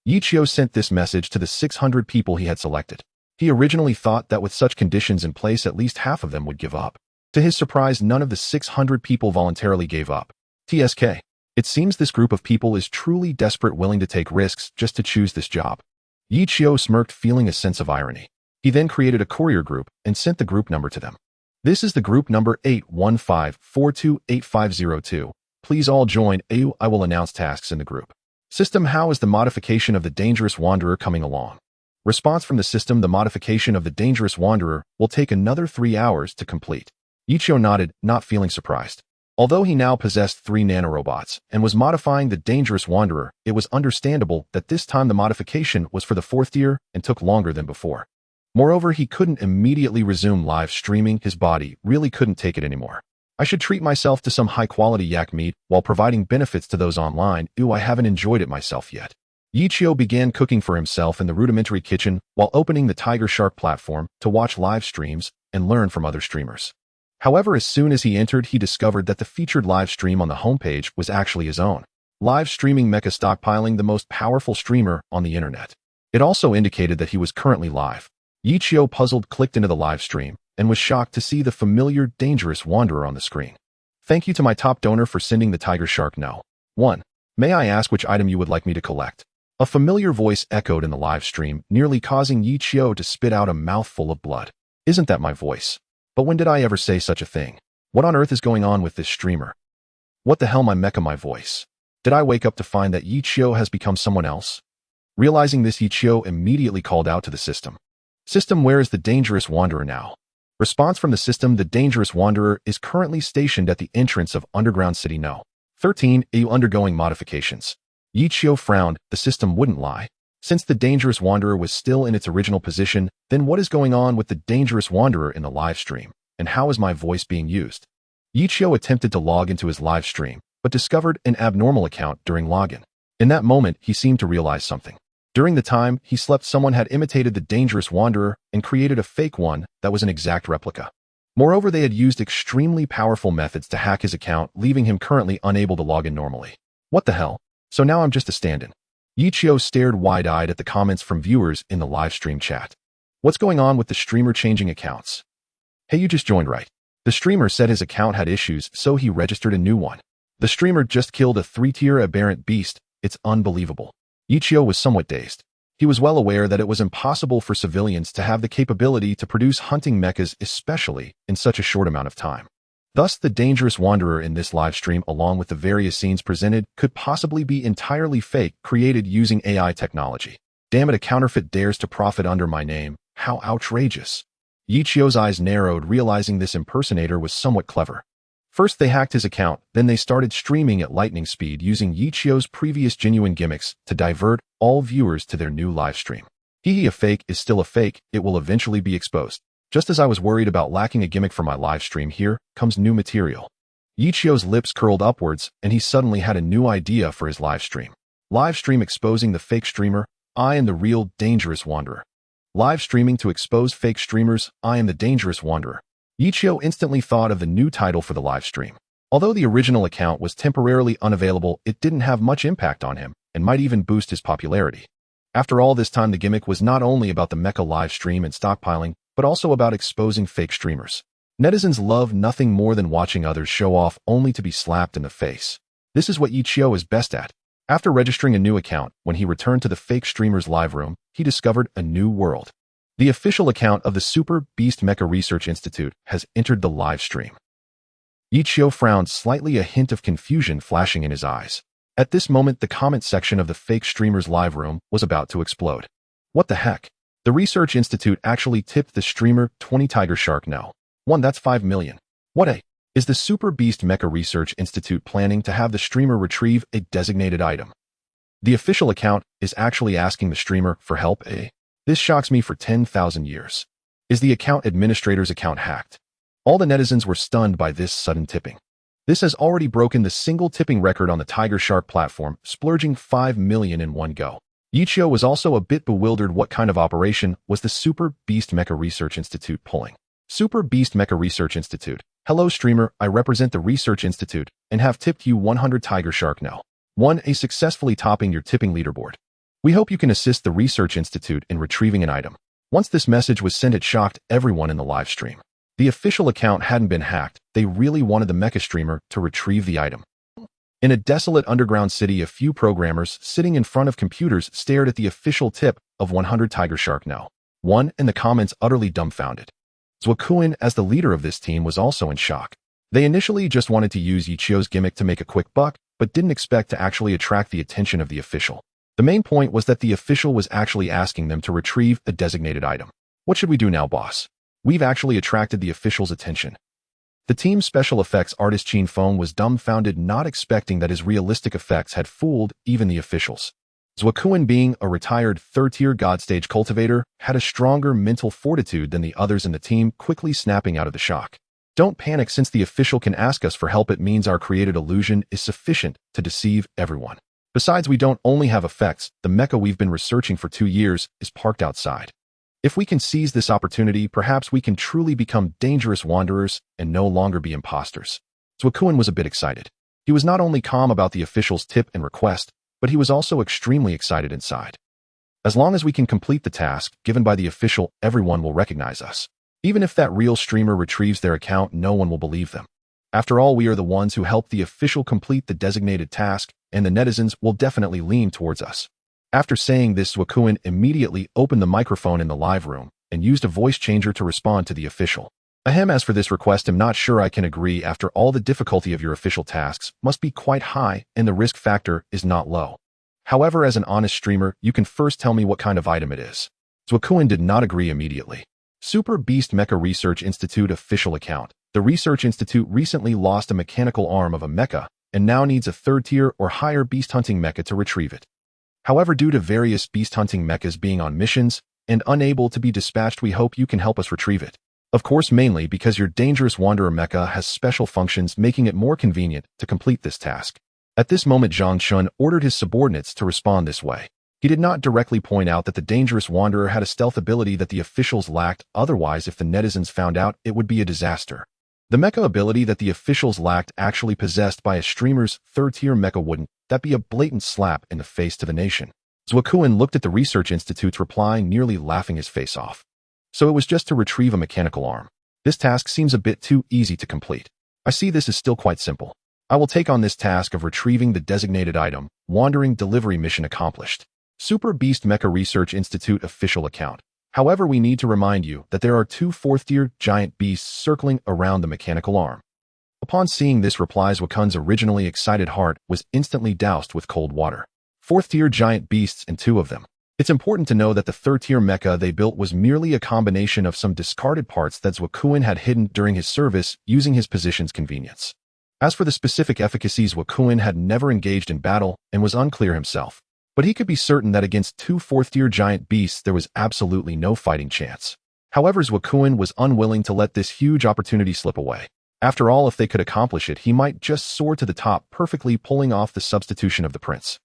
Yichio sent this message to the 600 people he had selected. He originally thought that with such conditions in place, at least half of them would give up. To his surprise, none of the 600 people voluntarily gave up. TSK. It seems this group of people is truly desperate, willing to take risks just to choose this job. Yichio smirked, feeling a sense of irony. He then created a courier group and sent the group number to them. This is the group number 815428502. Please all join. I will announce tasks in the group. System: how is the modification of the dangerous wanderer coming along? Response from the system: the modification of the dangerous wanderer will take another 3 hours to complete. Yichio nodded, not feeling surprised. Although he now possessed 3 nanorobots and was modifying the dangerous wanderer, it was understandable that this time the modification was for the 4th tier and took longer than before. Moreover, he couldn't immediately resume live streaming. His body really couldn't take it anymore. I should treat myself to some high-quality yak meat while providing benefits to those online. I haven't enjoyed it myself yet. Yichio began cooking for himself in the rudimentary kitchen while opening the Tiger Shark platform to watch live streams and learn from other streamers. However, as soon as he entered, he discovered that the featured live stream on the homepage was actually his own. Live streaming Mecha stockpiling, the most powerful streamer on the internet. It also indicated that he was currently live. Yichio, puzzled, clicked into the live stream and was shocked to see the familiar dangerous wanderer on the screen. Thank you to my top donor for sending the Tiger Shark. No. 1. May I ask which item you would like me to collect? A familiar voice echoed in the live stream, nearly causing Yichio to spit out a mouthful of blood. Isn't that my voice? But when did I ever say such a thing? What on earth is going on with this streamer? What the hell, my Mecha, my voice? Did I wake up to find that Yichio has become someone else? Realizing this, Yichio immediately called out to the system. System: where is the dangerous wanderer now? Response from the system: the dangerous wanderer is currently stationed at the entrance of Underground City No. 13. Undergoing modifications. Yichio frowned. The system wouldn't lie. Since the dangerous wanderer was still in its original position, then what is going on with the dangerous wanderer in the live stream? And how is my voice being used? Yichio attempted to log into his live stream, but discovered an abnormal account during login. In that moment, he seemed to realize something. During the time he slept, someone had imitated the dangerous wanderer and created a fake one that was an exact replica. Moreover, they had used extremely powerful methods to hack his account, leaving him currently unable to log in normally. What the hell? So now I'm just a stand-in. Yichio stared wide-eyed at the comments from viewers in the live stream chat. What's going on with the streamer changing accounts? Hey, you just joined, right? The streamer said his account had issues, so he registered a new one. The streamer just killed a 3-tier aberrant beast. It's unbelievable. Yichio was somewhat dazed. He was well aware that it was impossible for civilians to have the capability to produce hunting mechas, especially in such a short amount of time. Thus, the dangerous wanderer in this live stream, along with the various scenes presented, could possibly be entirely fake, created using AI technology. Damn it, a counterfeit dares to profit under my name. How outrageous. Yichio's eyes narrowed, realizing this impersonator was somewhat clever. First, they hacked his account, then they started streaming at lightning speed using Yichio's previous genuine gimmicks to divert all viewers to their new live stream. A fake is still a fake, it will eventually be exposed. Just as I was worried about lacking a gimmick for my live stream, here comes new material. Yichio's lips curled upwards, and he suddenly had a new idea for his live stream. Live stream exposing the fake streamer. I am the real dangerous wanderer. Live streaming to expose fake streamers. I am the dangerous wanderer. Yichio instantly thought of the new title for the live stream. Although the original account was temporarily unavailable, it didn't have much impact on him and might even boost his popularity. After all this time, the gimmick was not only about the Mecha live stream and stockpiling, but also about exposing fake streamers. Netizens love nothing more than watching others show off only to be slapped in the face. This is what Yichio is best at. After registering a new account, when he returned to the fake streamer's live room, he discovered a new world. The official account of the Super Beast Mecha Research Institute has entered the live stream. Yichio frowned slightly, a hint of confusion flashing in his eyes. At this moment, the comment section of the fake streamer's live room was about to explode. What the heck? The Research Institute actually tipped the streamer 20 Tiger Shark. No. 1, that's 5 million. What a... Is the Super Beast Mecha Research Institute planning to have the streamer retrieve a designated item? The official account is actually asking the streamer for help. This shocks me for 10,000 years. Is the account administrator's account hacked? All the netizens were stunned by this sudden tipping. This has already broken the single tipping record on the Tiger Shark platform, splurging 5 million in one go. Yichio was also a bit bewildered. What kind of operation was the Super Beast Mecha Research Institute pulling? Super Beast Mecha Research Institute. Hello streamer, I represent the Research Institute and have tipped you 100 Tiger Shark now. 1A successfully topping your tipping leaderboard. We hope you can assist the Research Institute in retrieving an item. Once this message was sent, it shocked everyone in the live stream. The official account hadn't been hacked. They really wanted the mecha streamer to retrieve the item. In a desolate underground city, a few programmers sitting in front of computers stared at the official tip of 100 Tiger Shark now. One in the comments utterly dumbfounded. Zwakuin, as the leader of this team, was also in shock. They initially just wanted to use Yichio's gimmick to make a quick buck, but didn't expect to actually attract the attention of the official. The main point was that the official was actually asking them to retrieve a designated item. What should we do now, boss? We've actually attracted the official's attention. The team's special effects artist Chin Feng was dumbfounded, not expecting that his realistic effects had fooled even the officials. Zwakuin, being a retired third-tier god stage cultivator, had a stronger mental fortitude than the others in the team, quickly snapping out of the shock. Don't panic, since the official can ask us for help. It means our created illusion is sufficient to deceive everyone. Besides, we don't only have effects, the mecha we've been researching for 2 years is parked outside. If we can seize this opportunity, perhaps we can truly become dangerous wanderers and no longer be impostors. Zwakuin was a bit excited. He was not only calm about the official's tip and request, but he was also extremely excited inside. As long as we can complete the task given by the official, everyone will recognize us. Even if that real streamer retrieves their account, no one will believe them. After all, we are the ones who helped the official complete the designated task, and the netizens will definitely lean towards us. After saying this, Zwakuin immediately opened the microphone in the live room and used a voice changer to respond to the official. Ahem, as for this request, I'm not sure I can agree. After all, the difficulty of your official tasks must be quite high and the risk factor is not low. However, as an honest streamer, you can first tell me what kind of item it is. Zwakuin did not agree immediately. Super Beast Mecha Research Institute official account. The Research Institute recently lost a mechanical arm of a mecha and now needs a third-tier or higher beast hunting mecha to retrieve it. However, due to various beast hunting mechas being on missions and unable to be dispatched, we hope you can help us retrieve it. Of course, mainly because your dangerous wanderer mecha has special functions, making it more convenient to complete this task. At this moment, Zhang Shun ordered his subordinates to respond this way. He did not directly point out that the dangerous wanderer had a stealth ability that the officials lacked. Otherwise, if the netizens found out, it would be a disaster. The mecha ability that the officials lacked, actually possessed by a streamer's third-tier mecha, wouldn't that be a blatant slap in the face to the nation? Zwakuin looked at the Research Institute's reply, nearly laughing his face off. So it was just to retrieve a mechanical arm. This task seems a bit too easy to complete. I see this is still quite simple. I will take on this task of retrieving the designated item. Wandering delivery mission accomplished. Super Beast Mecha Research Institute official account. However, we need to remind you that there are 2 fourth-tier giant beasts circling around the mechanical arm. Upon seeing this reply, Zwakuin's originally excited heart was instantly doused with cold water. 4th-tier giant beasts, and 2 of them. It's important to know that the 3rd-tier mecha they built was merely a combination of some discarded parts that Zwakuin had hidden during his service, using his position's convenience. As for the specific efficacies, Zwakuin had never engaged in battle and was unclear himself. But he could be certain that against 2 4th-tier giant beasts there was absolutely no fighting chance. However, Zwakuin was unwilling to let this huge opportunity slip away. After all, if they could accomplish it, he might just soar to the top, perfectly pulling off the substitution of the prince.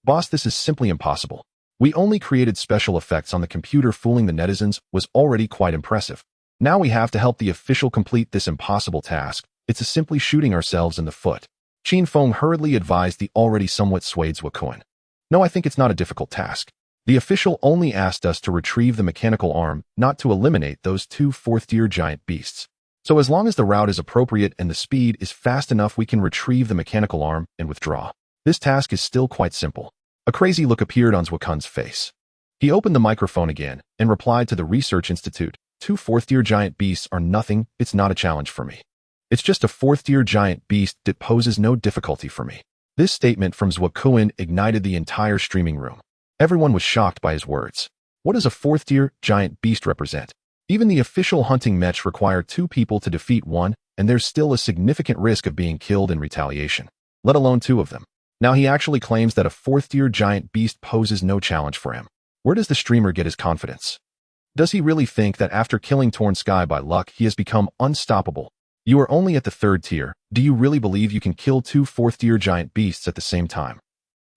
Boss, this is simply impossible. We only created special effects on the computer. Fooling the netizens was already quite impressive. Now we have to help the official complete this impossible task. It's simply shooting ourselves in the foot. Chin Feng hurriedly advised the already somewhat swayed Zwakuin. No, I think it's not a difficult task. The official only asked us to retrieve the mechanical arm, not to eliminate those 2 4th-tier giant beasts. So as long as the route is appropriate and the speed is fast enough, we can retrieve the mechanical arm and withdraw. This task is still quite simple. A crazy look appeared on Zwakuin's face. He opened the microphone again and replied to the Research Institute. 2 4th-tier giant beasts are nothing. It's not a challenge for me. It's just a 4th-tier giant beast that poses no difficulty for me. This statement from Zwakuin ignited the entire streaming room. Everyone was shocked by his words. What does a 4th-tier giant beast represent? Even the official hunting mech require 2 people to defeat one, and there's still a significant risk of being killed in retaliation, let alone 2 of them. Now he actually claims that a 4th-tier giant beast poses no challenge for him. Where does the streamer get his confidence? Does he really think that after killing Torn Sky by luck, he has become unstoppable? You are only at the 3rd tier. Do you really believe you can kill 2 4th-tier giant beasts at the same time?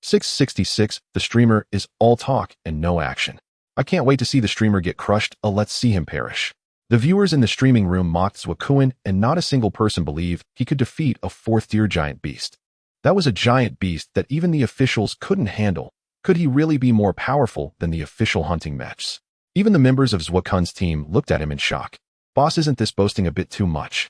666. The streamer is all talk and no action. I can't wait to see the streamer get crushed. Let's see him perish. The viewers in the streaming room mocked Zwakuin, and not a single person believed he could defeat a fourth-tier giant beast. That was a giant beast that even the officials couldn't handle. Could he really be more powerful than the official hunting mechs? Even the members of Zwakun's team looked at him in shock. Boss, isn't this boasting a bit too much?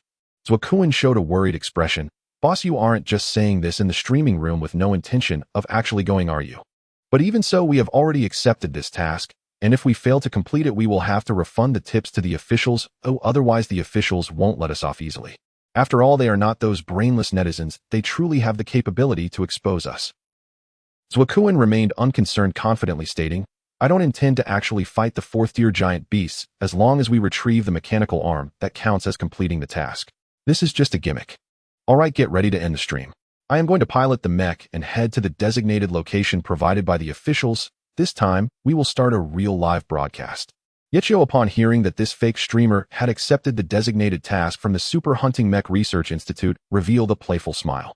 Zwakuin showed a worried expression. Boss, you aren't just saying this in the streaming room with no intention of actually going, are you? But even so, we have already accepted this task, and if we fail to complete it, we will have to refund the tips to the officials. Otherwise the officials won't let us off easily. After all, they are not those brainless netizens. They truly have the capability to expose us. Zwakuin remained unconcerned, confidently stating, I don't intend to actually fight the fourth-tier giant beasts. As long as we retrieve the mechanical arm, that counts as completing the task. This is just a gimmick. Alright, get ready to end the stream. I am going to pilot the mech and head to the designated location provided by the officials. This time, we will start a real live broadcast. Yechio, upon hearing that this fake streamer had accepted the designated task from the Super Hunting Mech Research Institute, revealed a playful smile.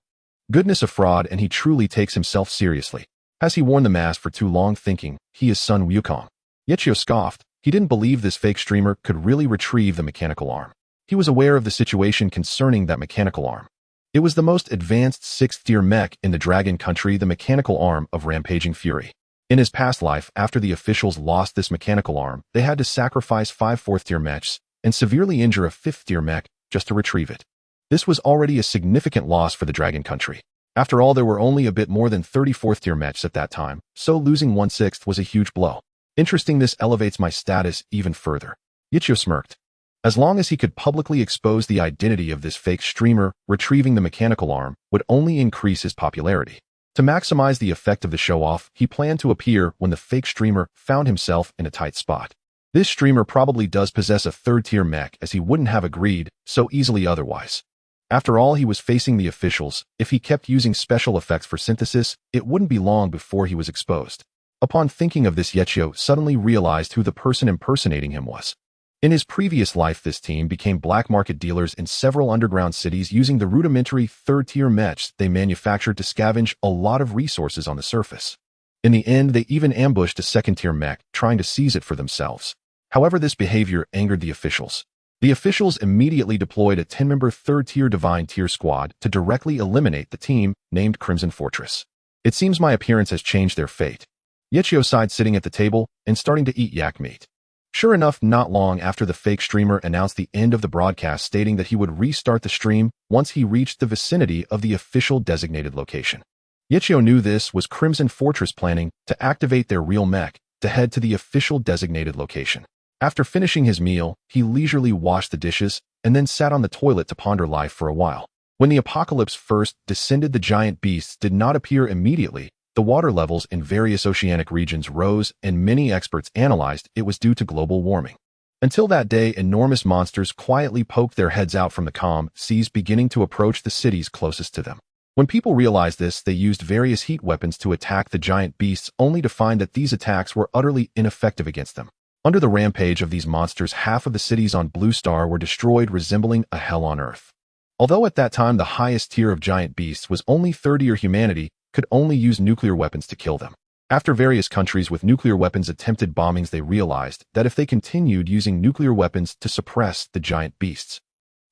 Goodness, a fraud, and he truly takes himself seriously. Has he worn the mask for too long, thinking he is Sun Wukong? Yechio scoffed. He didn't believe this fake streamer could really retrieve the mechanical arm. He was aware of the situation concerning that mechanical arm. It was the most advanced 6th-tier mech in the Dragon Country, the mechanical arm of Rampaging Fury. In his past life, after the officials lost this mechanical arm, they had to sacrifice 5 4th-tier mechs and severely injure a 5th-tier mech just to retrieve it. This was already a significant loss for the Dragon Country. After all, there were only a bit more than 30 4th-tier mechs at that time, so losing 1/6 was a huge blow. Interesting, this elevates my status even further. Yichio smirked. As long as he could publicly expose the identity of this fake streamer, retrieving the mechanical arm would only increase his popularity. To maximize the effect of the show-off, he planned to appear when the fake streamer found himself in a tight spot. This streamer probably does possess a 3rd-tier mech, as he wouldn't have agreed so easily otherwise. After all, he was facing the officials. If he kept using special effects for synthesis, it wouldn't be long before he was exposed. Upon thinking of this, Yechio suddenly realized who the person impersonating him was. In his previous life, this team became black market dealers in several underground cities using the rudimentary 3rd-tier mechs they manufactured to scavenge a lot of resources on the surface. In the end, they even ambushed a 2nd-tier mech, trying to seize it for themselves. However, this behavior angered the officials. The officials immediately deployed a 10-member 3rd-tier Divine Tier squad to directly eliminate the team, named Crimson Fortress. It seems my appearance has changed their fate. Yechio sighed, sitting at the table and starting to eat yak meat. Sure enough, not long after the fake streamer announced the end of the broadcast, stating that he would restart the stream once he reached the vicinity of the official designated location. Yechio knew this was Crimson Fortress planning to activate their real mech to head to the official designated location. After finishing his meal, he leisurely washed the dishes and then sat on the toilet to ponder life for a while. When the apocalypse first descended, the giant beasts did not appear immediately. The water levels in various oceanic regions rose, and many experts analyzed it was due to global warming. Until that day, enormous monsters quietly poked their heads out from the calm seas, beginning to approach the cities closest to them. When people realized this, they used various heat weapons to attack the giant beasts, only to find that these attacks were utterly ineffective against them. Under the rampage of these monsters, half of the cities on Blue Star were destroyed, resembling a hell on Earth. Although at that time the highest tier of giant beasts was only 3rd-tier, humanity could only use nuclear weapons to kill them. After various countries with nuclear weapons attempted bombings, they realized that if they continued using nuclear weapons to suppress the giant beasts,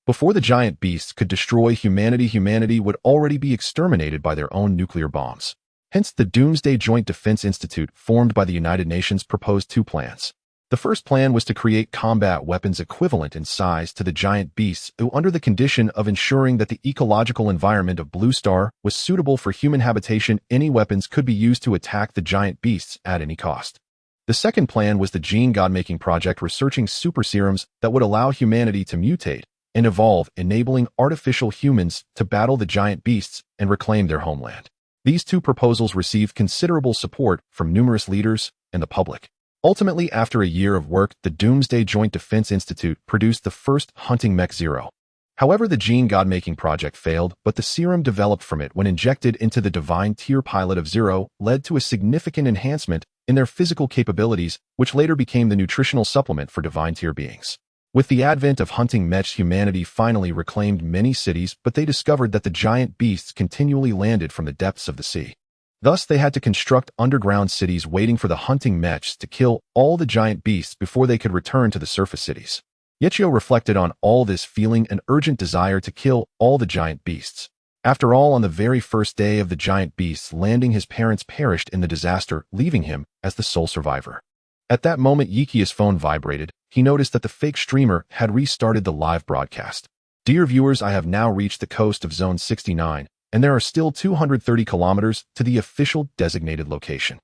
before the giant beasts could destroy humanity, humanity would already be exterminated by their own nuclear bombs. Hence, the Doomsday Joint Defense Institute, formed by the United Nations, proposed 2 plans. The first plan was to create combat weapons equivalent in size to the giant beasts, under the condition of ensuring that the ecological environment of Blue Star was suitable for human habitation. Any weapons could be used to attack the giant beasts at any cost. The second plan was the Gene God-making project, researching super serums that would allow humanity to mutate and evolve, enabling artificial humans to battle the giant beasts and reclaim their homeland. These 2 proposals received considerable support from numerous leaders and the public. Ultimately, after a year of work, the Doomsday Joint Defense Institute produced the first hunting mech Zero. However, the Gene God-making project failed, but the serum developed from it when injected into the Divine Tier pilot of Zero led to a significant enhancement in their physical capabilities, which later became the nutritional supplement for Divine Tier beings. With the advent of hunting mechs, humanity finally reclaimed many cities, but they discovered that the giant beasts continually landed from the depths of the sea. Thus, they had to construct underground cities waiting for the hunting mechs to kill all the giant beasts before they could return to the surface cities. Yichio reflected on all this, feeling an urgent desire to kill all the giant beasts. After all, on the very first day of the giant beasts landing, his parents perished in the disaster, leaving him as the sole survivor. At that moment, Yiki's phone vibrated. He noticed that the fake streamer had restarted the live broadcast. Dear viewers, I have now reached the coast of Zone 69, and there are still 230 kilometers to the official designated location.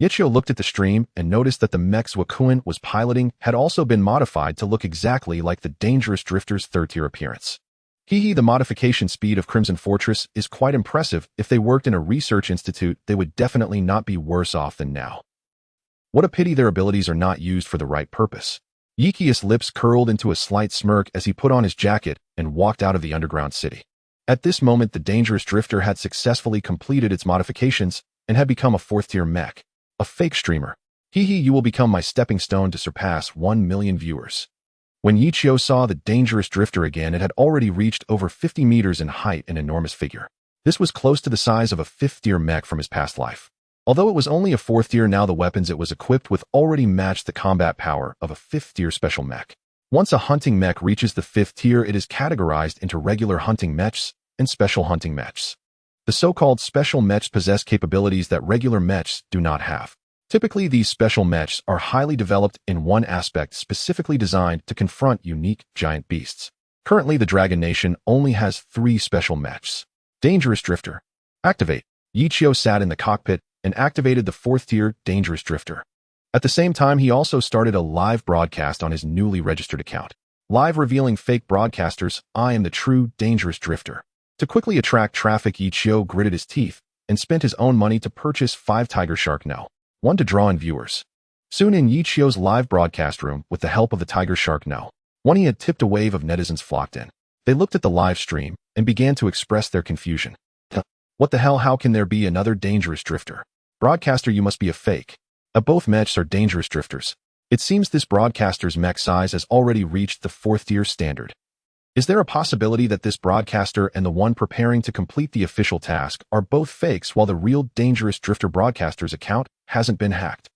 Yichio looked at the stream and noticed that the mechs Wakuin was piloting had also been modified to look exactly like the dangerous drifter's third-tier appearance. The modification speed of Crimson Fortress is quite impressive. If they worked in a research institute, they would definitely not be worse off than now. What a pity their abilities are not used for the right purpose. Yiki's lips curled into a slight smirk as he put on his jacket and walked out of the underground city. At this moment, the dangerous drifter had successfully completed its modifications and had become a fourth-tier mech. A fake streamer. You will become my stepping stone to surpass 1 million viewers. When Yichio saw the dangerous drifter again, it had already reached over 50 meters in height, an enormous figure. This was close to the size of a fifth-tier mech from his past life. Although it was only a fourth-tier, now the weapons it was equipped with already matched the combat power of a fifth-tier special mech. Once a hunting mech reaches the fifth tier, it is categorized into regular hunting mechs and special hunting mechs. The so-called special mechs possess capabilities that regular mechs do not have. Typically, these special mechs are highly developed in one aspect, specifically designed to confront unique giant beasts. Currently, the Dragon Nation only has 3 special mechs. Dangerous Drifter. Activate. Yichio sat in the cockpit and activated the 4th-tier Dangerous Drifter. At the same time, he also started a live broadcast on his newly registered account. Live revealing fake broadcasters, I am the true Dangerous Drifter. To quickly attract traffic, Yichio gritted his teeth and spent his own money to purchase 5 Tiger Shark No. 1 to draw in viewers. Soon in Yichio's live broadcast room, with the help of the Tiger Shark No. 1, he had tipped a wave of netizens flocked in. They looked at the live stream and began to express their confusion. What the hell? How can there be another Dangerous Drifter? Broadcaster, you must be a fake. Both mechs are Dangerous Drifters. It seems this broadcaster's mech size has already reached the 4th-tier standard. Is there a possibility that this broadcaster and the one preparing to complete the official task are both fakes, while the real Dangerous Drifter broadcaster's account hasn't been hacked?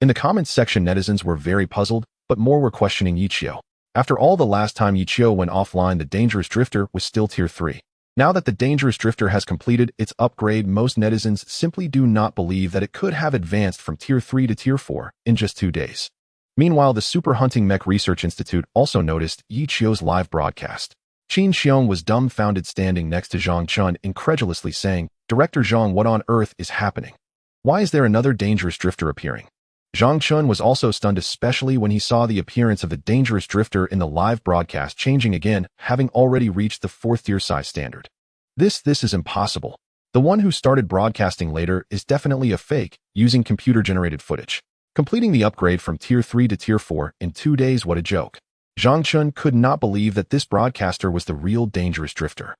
In the comments section, netizens were very puzzled, but more were questioning Yichio. After all, the last time Yichio went offline, the Dangerous Drifter was still Tier 3. Now that the Dangerous Drifter has completed its upgrade, most netizens simply do not believe that it could have advanced from Tier 3 to Tier 4 in just 2 days. Meanwhile, the Super Hunting Mech Research Institute also noticed Yichio's live broadcast. Qin Xiong was dumbfounded, standing next to Zhang Chun, incredulously saying, "Director Zhang, what on earth is happening? Why is there another Dangerous Drifter appearing?" Zhang Chun was also stunned, especially when he saw the appearance of the Dangerous Drifter in the live broadcast changing again, having already reached the 4th-tier size standard. This is impossible. The one who started broadcasting later is definitely a fake, using computer-generated footage. Completing the upgrade from Tier 3 to Tier 4 in 2 days, what a joke. Zhang Chun could not believe that this broadcaster was the real Dangerous Drifter.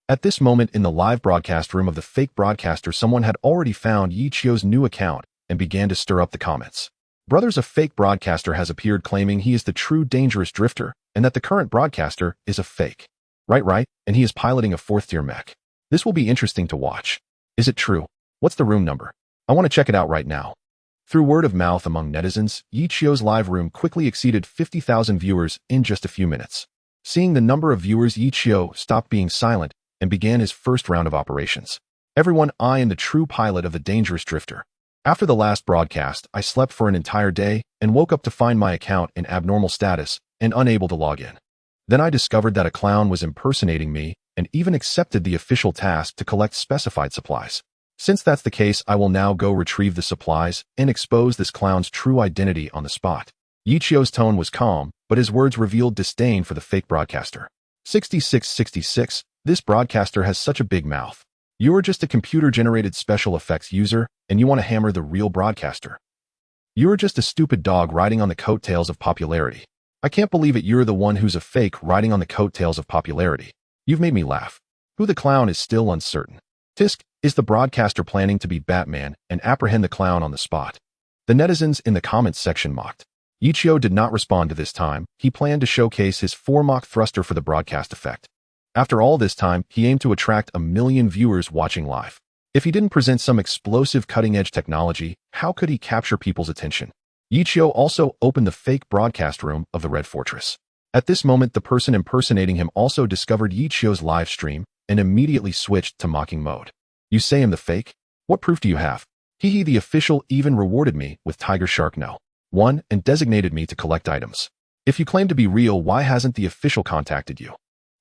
At this moment, in the live broadcast room of the fake broadcaster, someone had already found Yichio's new account and began to stir up the comments. Brothers, a fake broadcaster has appeared claiming he is the true Dangerous Drifter and that the current broadcaster is a fake. Right, and he is piloting a 4th-tier mech. This will be interesting to watch. Is it true? What's the room number? I want to check it out right now. Through word of mouth among netizens, Yichio's live room quickly exceeded 50,000 viewers in just a few minutes. Seeing the number of viewers, Yichio stopped being silent and began his first round of operations. Everyone, I am the true pilot of the Dangerous Drifter. After the last broadcast, I slept for an entire day and woke up to find my account in abnormal status and unable to log in. Then I discovered that a clown was impersonating me and even accepted the official task to collect specified supplies. Since that's the case, I will now go retrieve the supplies and expose this clown's true identity on the spot. Yichio's tone was calm, but his words revealed disdain for the fake broadcaster. 6666, this broadcaster has such a big mouth. You are just a computer-generated special effects user, and you want to hammer the real broadcaster. You are just a stupid dog riding on the coattails of popularity. I can't believe it, you're the one who's a fake riding on the coattails of popularity. You've made me laugh. Who the clown is still uncertain. Tisk, is the broadcaster planning to be Batman and apprehend the clown on the spot? The netizens in the comments section mocked. Yichio did not respond to this time. He planned to showcase his 4-Mach thruster for the broadcast effect. After all this time, he aimed to attract 1 million viewers watching live. If he didn't present some explosive cutting-edge technology, how could he capture people's attention? Yichio also opened the fake broadcast room of the Red Fortress. At this moment, the person impersonating him also discovered Yichio's live stream and immediately switched to mocking mode. You say I'm the fake? What proof do you have? Hehe, the official even rewarded me with Tiger Shark No. 1 and designated me to collect items. If you claim to be real, why hasn't the official contacted you?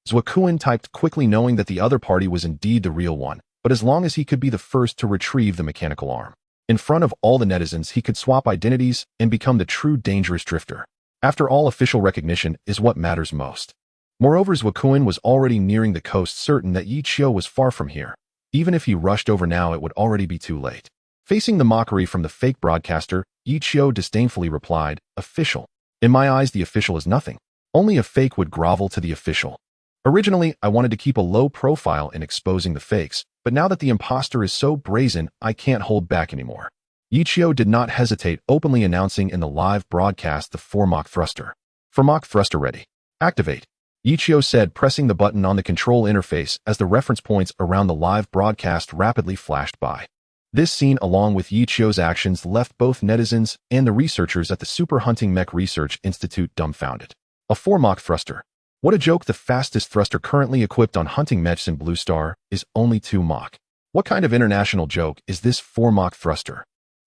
Zwakuin typed quickly, knowing that the other party was indeed the real one, but as long as he could be the first to retrieve the mechanical arm. In front of all the netizens, he could swap identities and become the true dangerous drifter. After all, official recognition is what matters most. Moreover, Zwakuin was already nearing the coast, certain that Yichio was far from here. Even if he rushed over now, it would already be too late. Facing the mockery from the fake broadcaster, Yichio disdainfully replied, "Official. In my eyes, the official is nothing. Only a fake would grovel to the official. Originally, I wanted to keep a low profile in exposing the fakes, but now that the impostor is so brazen, I can't hold back anymore." Yichio did not hesitate, openly announcing in the live broadcast the Formach thruster. Formach thruster ready. Activate. Yichio said, pressing the button on the control interface as the reference points around the live broadcast rapidly flashed by. This scene, along with Yichio's actions, left both netizens and the researchers at the Super Hunting Mech Research Institute dumbfounded. A Formach thruster. What a joke! The fastest thruster currently equipped on hunting mechs in Blue Star is only 2 Mach. What kind of international joke is this 4 Mach thruster?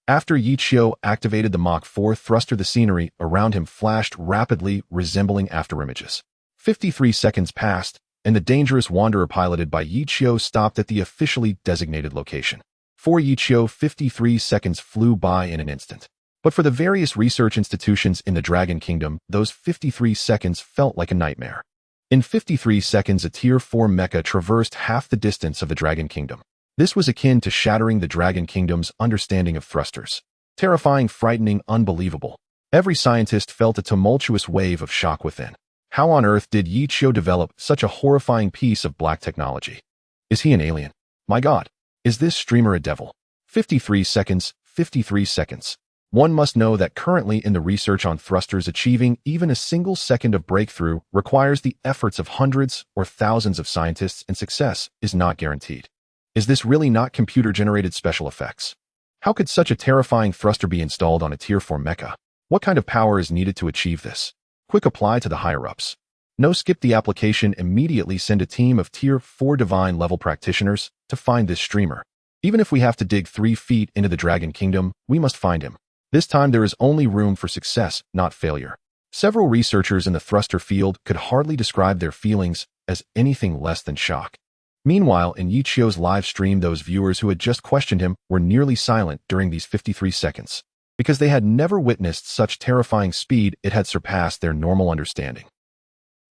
After Yichio activated the Mach 4 thruster, the scenery around him flashed rapidly, resembling afterimages. 53 seconds passed, and the dangerous wanderer piloted by Yichio stopped at the officially designated location. For Yichio, 53 seconds flew by in an instant. But for the various research institutions in the Dragon Kingdom, those 53 seconds felt like a nightmare. In 53 seconds, a Tier 4 mecha traversed half the distance of the Dragon Kingdom. This was akin to shattering the Dragon Kingdom's understanding of thrusters. Terrifying, frightening, unbelievable. Every scientist felt a tumultuous wave of shock within. How on earth did Yichio develop such a horrifying piece of black technology? Is he an alien? My God. Is this streamer a devil? 53 seconds, 53 seconds. One must know that currently in the research on thrusters, achieving even a single second of breakthrough requires the efforts of hundreds or thousands of scientists, and success is not guaranteed. Is this really not computer-generated special effects? How could such a terrifying thruster be installed on a Tier 4 mecha? What kind of power is needed to achieve this? Quick apply to the higher-ups. No, skip the application, immediately send a team of Tier 4 divine level practitioners to find this streamer. Even if we have to dig 3 feet into the Dragon Kingdom, we must find him. This time there is only room for success, not failure. Several researchers in the thruster field could hardly describe their feelings as anything less than shock. Meanwhile, in Yichio's live stream, those viewers who had just questioned him were nearly silent during these 53 seconds. Because they had never witnessed such terrifying speed, it had surpassed their normal understanding.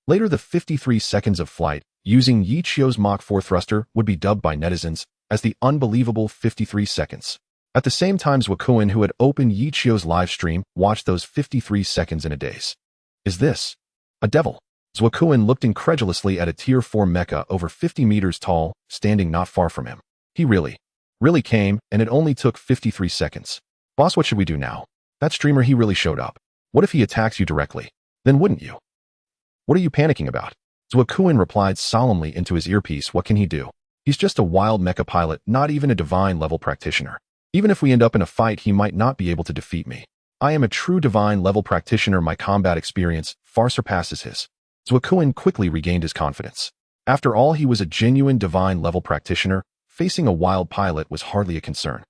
Later, the 53 seconds of flight, using Yichio's Mach 4 thruster, would be dubbed by netizens as the unbelievable 53 seconds. At the same time, Zwakuin, who had opened Yichio's live stream, watched those 53 seconds in a daze. Is this a devil? Zwakuin looked incredulously at a Tier 4 mecha over 50 meters tall, standing not far from him. He really came, and it only took 53 seconds. Boss, what should we do now? That streamer, he really showed up. What if he attacks you directly? Then wouldn't you? What are you panicking about? Zwakuin replied solemnly into his earpiece. What can he do? He's just a wild mecha pilot, not even a divine level practitioner. Even if we end up in a fight, he might not be able to defeat me. I am a true divine level practitioner. My combat experience far surpasses his. Zwakuin quickly regained his confidence. After all, he was a genuine divine level practitioner. Facing a wild pilot was hardly a concern.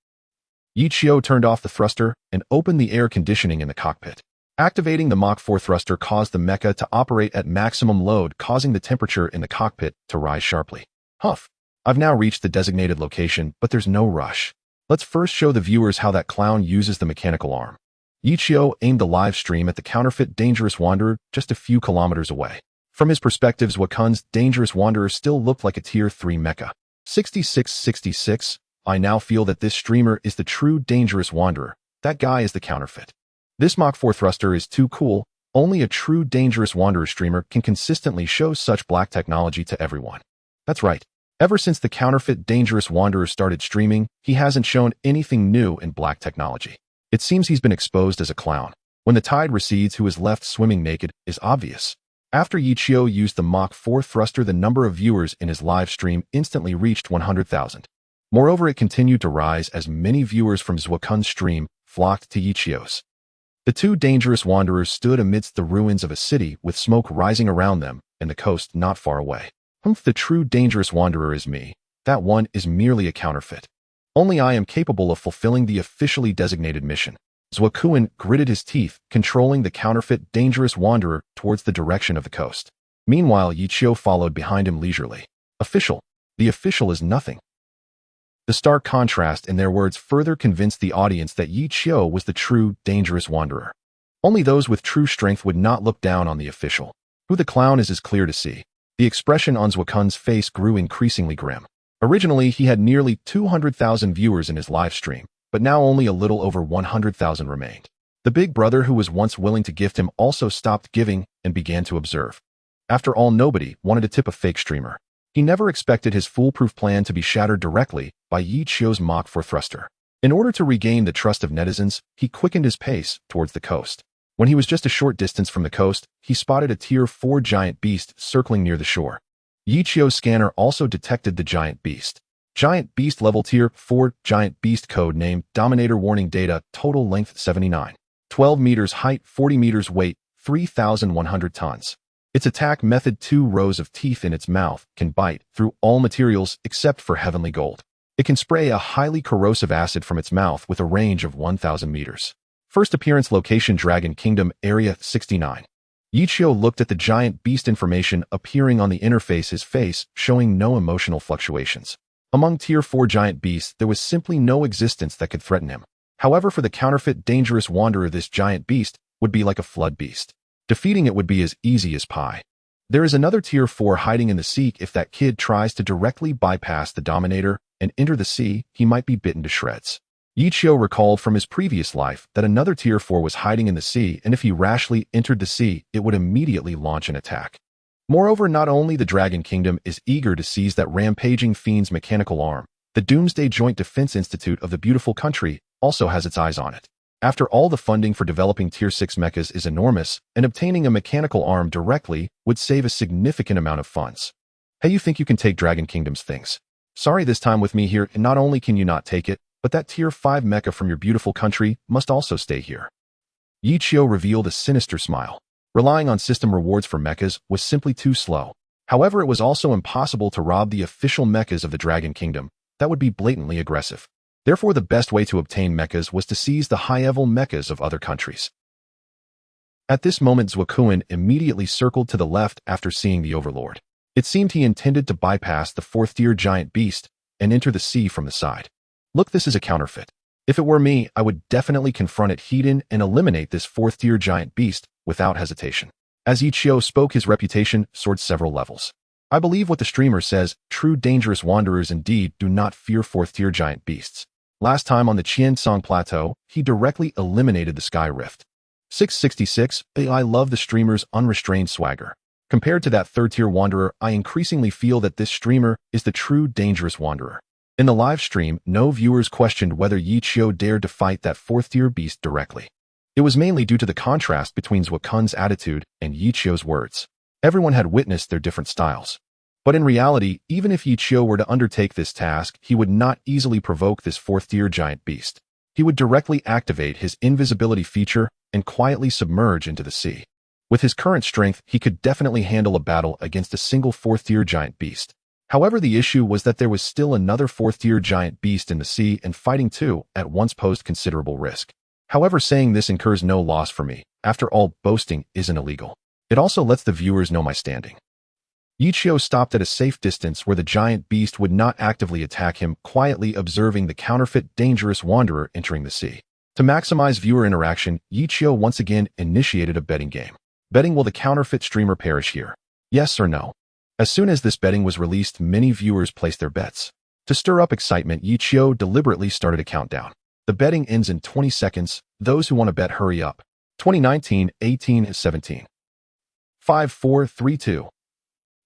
Yichio turned off the thruster and opened the air conditioning in the cockpit. Activating the Mach 4 thruster caused the mecha to operate at maximum load, causing the temperature in the cockpit to rise sharply. Huff. I've now reached the designated location, but there's no rush. Let's first show the viewers how that clown uses the mechanical arm. Yichio aimed the live stream at the counterfeit dangerous wanderer just a few kilometers away. From his perspective, Zwakun's dangerous wanderer still looked like a Tier 3 mecha. 6666. I now feel that this streamer is the true dangerous wanderer. That guy is the counterfeit. This Mach 4 thruster is too cool. Only a true dangerous wanderer streamer can consistently show such black technology to everyone. That's right. Ever since the counterfeit dangerous wanderer started streaming, he hasn't shown anything new in black technology. It seems he's been exposed as a clown. When the tide recedes, who is left swimming naked is obvious. After Yichio used the Mach 4 thruster, the number of viewers in his live stream instantly reached 100,000. Moreover, it continued to rise as many viewers from Zhuokun's stream flocked to Yichio's. The two dangerous wanderers stood amidst the ruins of a city with smoke rising around them and the coast not far away. Humph, the true dangerous wanderer is me. That one is merely a counterfeit. Only I am capable of fulfilling the officially designated mission. Zhuokun gritted his teeth, controlling the counterfeit dangerous wanderer towards the direction of the coast. Meanwhile, Yichio followed behind him leisurely. Official. The official is nothing. The stark contrast in their words further convinced the audience that Yichio was the true dangerous wanderer. Only those with true strength would not look down on the official. Who the clown is clear to see. The expression on Zhuokun's face grew increasingly grim. Originally, he had nearly 200,000 viewers in his live stream, but now only a little over 100,000 remained. The big brother who was once willing to gift him also stopped giving and began to observe. After all, nobody wanted to tip a fake streamer. He never expected his foolproof plan to be shattered directly by Yichio's mock four-thruster. In order to regain the trust of netizens, he quickened his pace towards the coast. When he was just a short distance from the coast, he spotted a Tier 4 giant beast circling near the shore. Yichio's scanner also detected the giant beast. Giant beast level Tier 4 giant beast code name Dominator warning data total length 79. 12 meters height 40 meters weight 3,100 tons. Its attack method 2 rows of teeth in its mouth can bite through all materials except for heavenly gold. It can spray a highly corrosive acid from its mouth with a range of 1,000 meters. First appearance location Dragon Kingdom Area 69. Yichio looked at the giant beast information appearing on the interface, his face showing no emotional fluctuations. Among Tier 4 giant beasts, there was simply no existence that could threaten him. However, for the counterfeit dangerous wanderer, this giant beast would be like a flood beast. Defeating it would be as easy as pie. There is another Tier 4 hiding in the sea. If that kid tries to directly bypass the Dominator and enter the sea, he might be bitten to shreds. Yichio recalled from his previous life that another Tier 4 was hiding in the sea, and if he rashly entered the sea, it would immediately launch an attack. Moreover, not only the Dragon Kingdom is eager to seize that rampaging fiend's mechanical arm, the Doomsday Joint Defense Institute of the beautiful country also has its eyes on it. After all, the funding for developing Tier 6 mechas is enormous, and obtaining a mechanical arm directly would save a significant amount of funds. Hey, you think you can take Dragon Kingdom's things? Sorry, this time with me here, and not only can you not take it, but that Tier 5 mecha from your beautiful country must also stay here. Yichio revealed a sinister smile. Relying on system rewards for mechas was simply too slow. However, it was also impossible to rob the official mechas of the Dragon Kingdom. That would be blatantly aggressive. Therefore, the best way to obtain mechas was to seize the high-level mechas of other countries. At this moment, Zhuokun immediately circled to the left after seeing the Overlord. It seemed he intended to bypass the 4th-tier giant beast and enter the sea from the side. Look, this is a counterfeit. If it were me, I would definitely confront it head-on and eliminate this 4th-tier giant beast without hesitation. As Yichio spoke, his reputation soared several levels. I believe what the streamer says, true dangerous wanderers indeed do not fear 4th-tier giant beasts. Last time on the Qiansong Plateau, he directly eliminated the Sky Rift. 666, I love the streamer's unrestrained swagger. Compared to that 3rd-tier wanderer, I increasingly feel that this streamer is the true dangerous wanderer. In the live stream, no viewers questioned whether Yichio dared to fight that 4th-tier beast directly. It was mainly due to the contrast between Zhuokun's attitude and Yichio's words. Everyone had witnessed their different styles. But in reality, even if Yichio were to undertake this task, he would not easily provoke this 4th-tier giant beast. He would directly activate his invisibility feature and quietly submerge into the sea. With his current strength, he could definitely handle a battle against a single 4th-tier giant beast. However, the issue was that there was still another 4th-tier giant beast in the sea, and fighting two at once posed considerable risk. However, saying this incurs no loss for me. After all, boasting isn't illegal. It also lets the viewers know my standing. Yichio stopped at a safe distance where the giant beast would not actively attack him, quietly observing the counterfeit dangerous wanderer entering the sea. To maximize viewer interaction, Yichio once again initiated a betting game. Betting, will the counterfeit streamer perish here? Yes or no? As soon as this betting was released, many viewers placed their bets. To stir up excitement, Yichio deliberately started a countdown. The betting ends in 20 seconds. Those who want to bet, hurry up. 2019, 18, 17. 5, 4, 3, 2.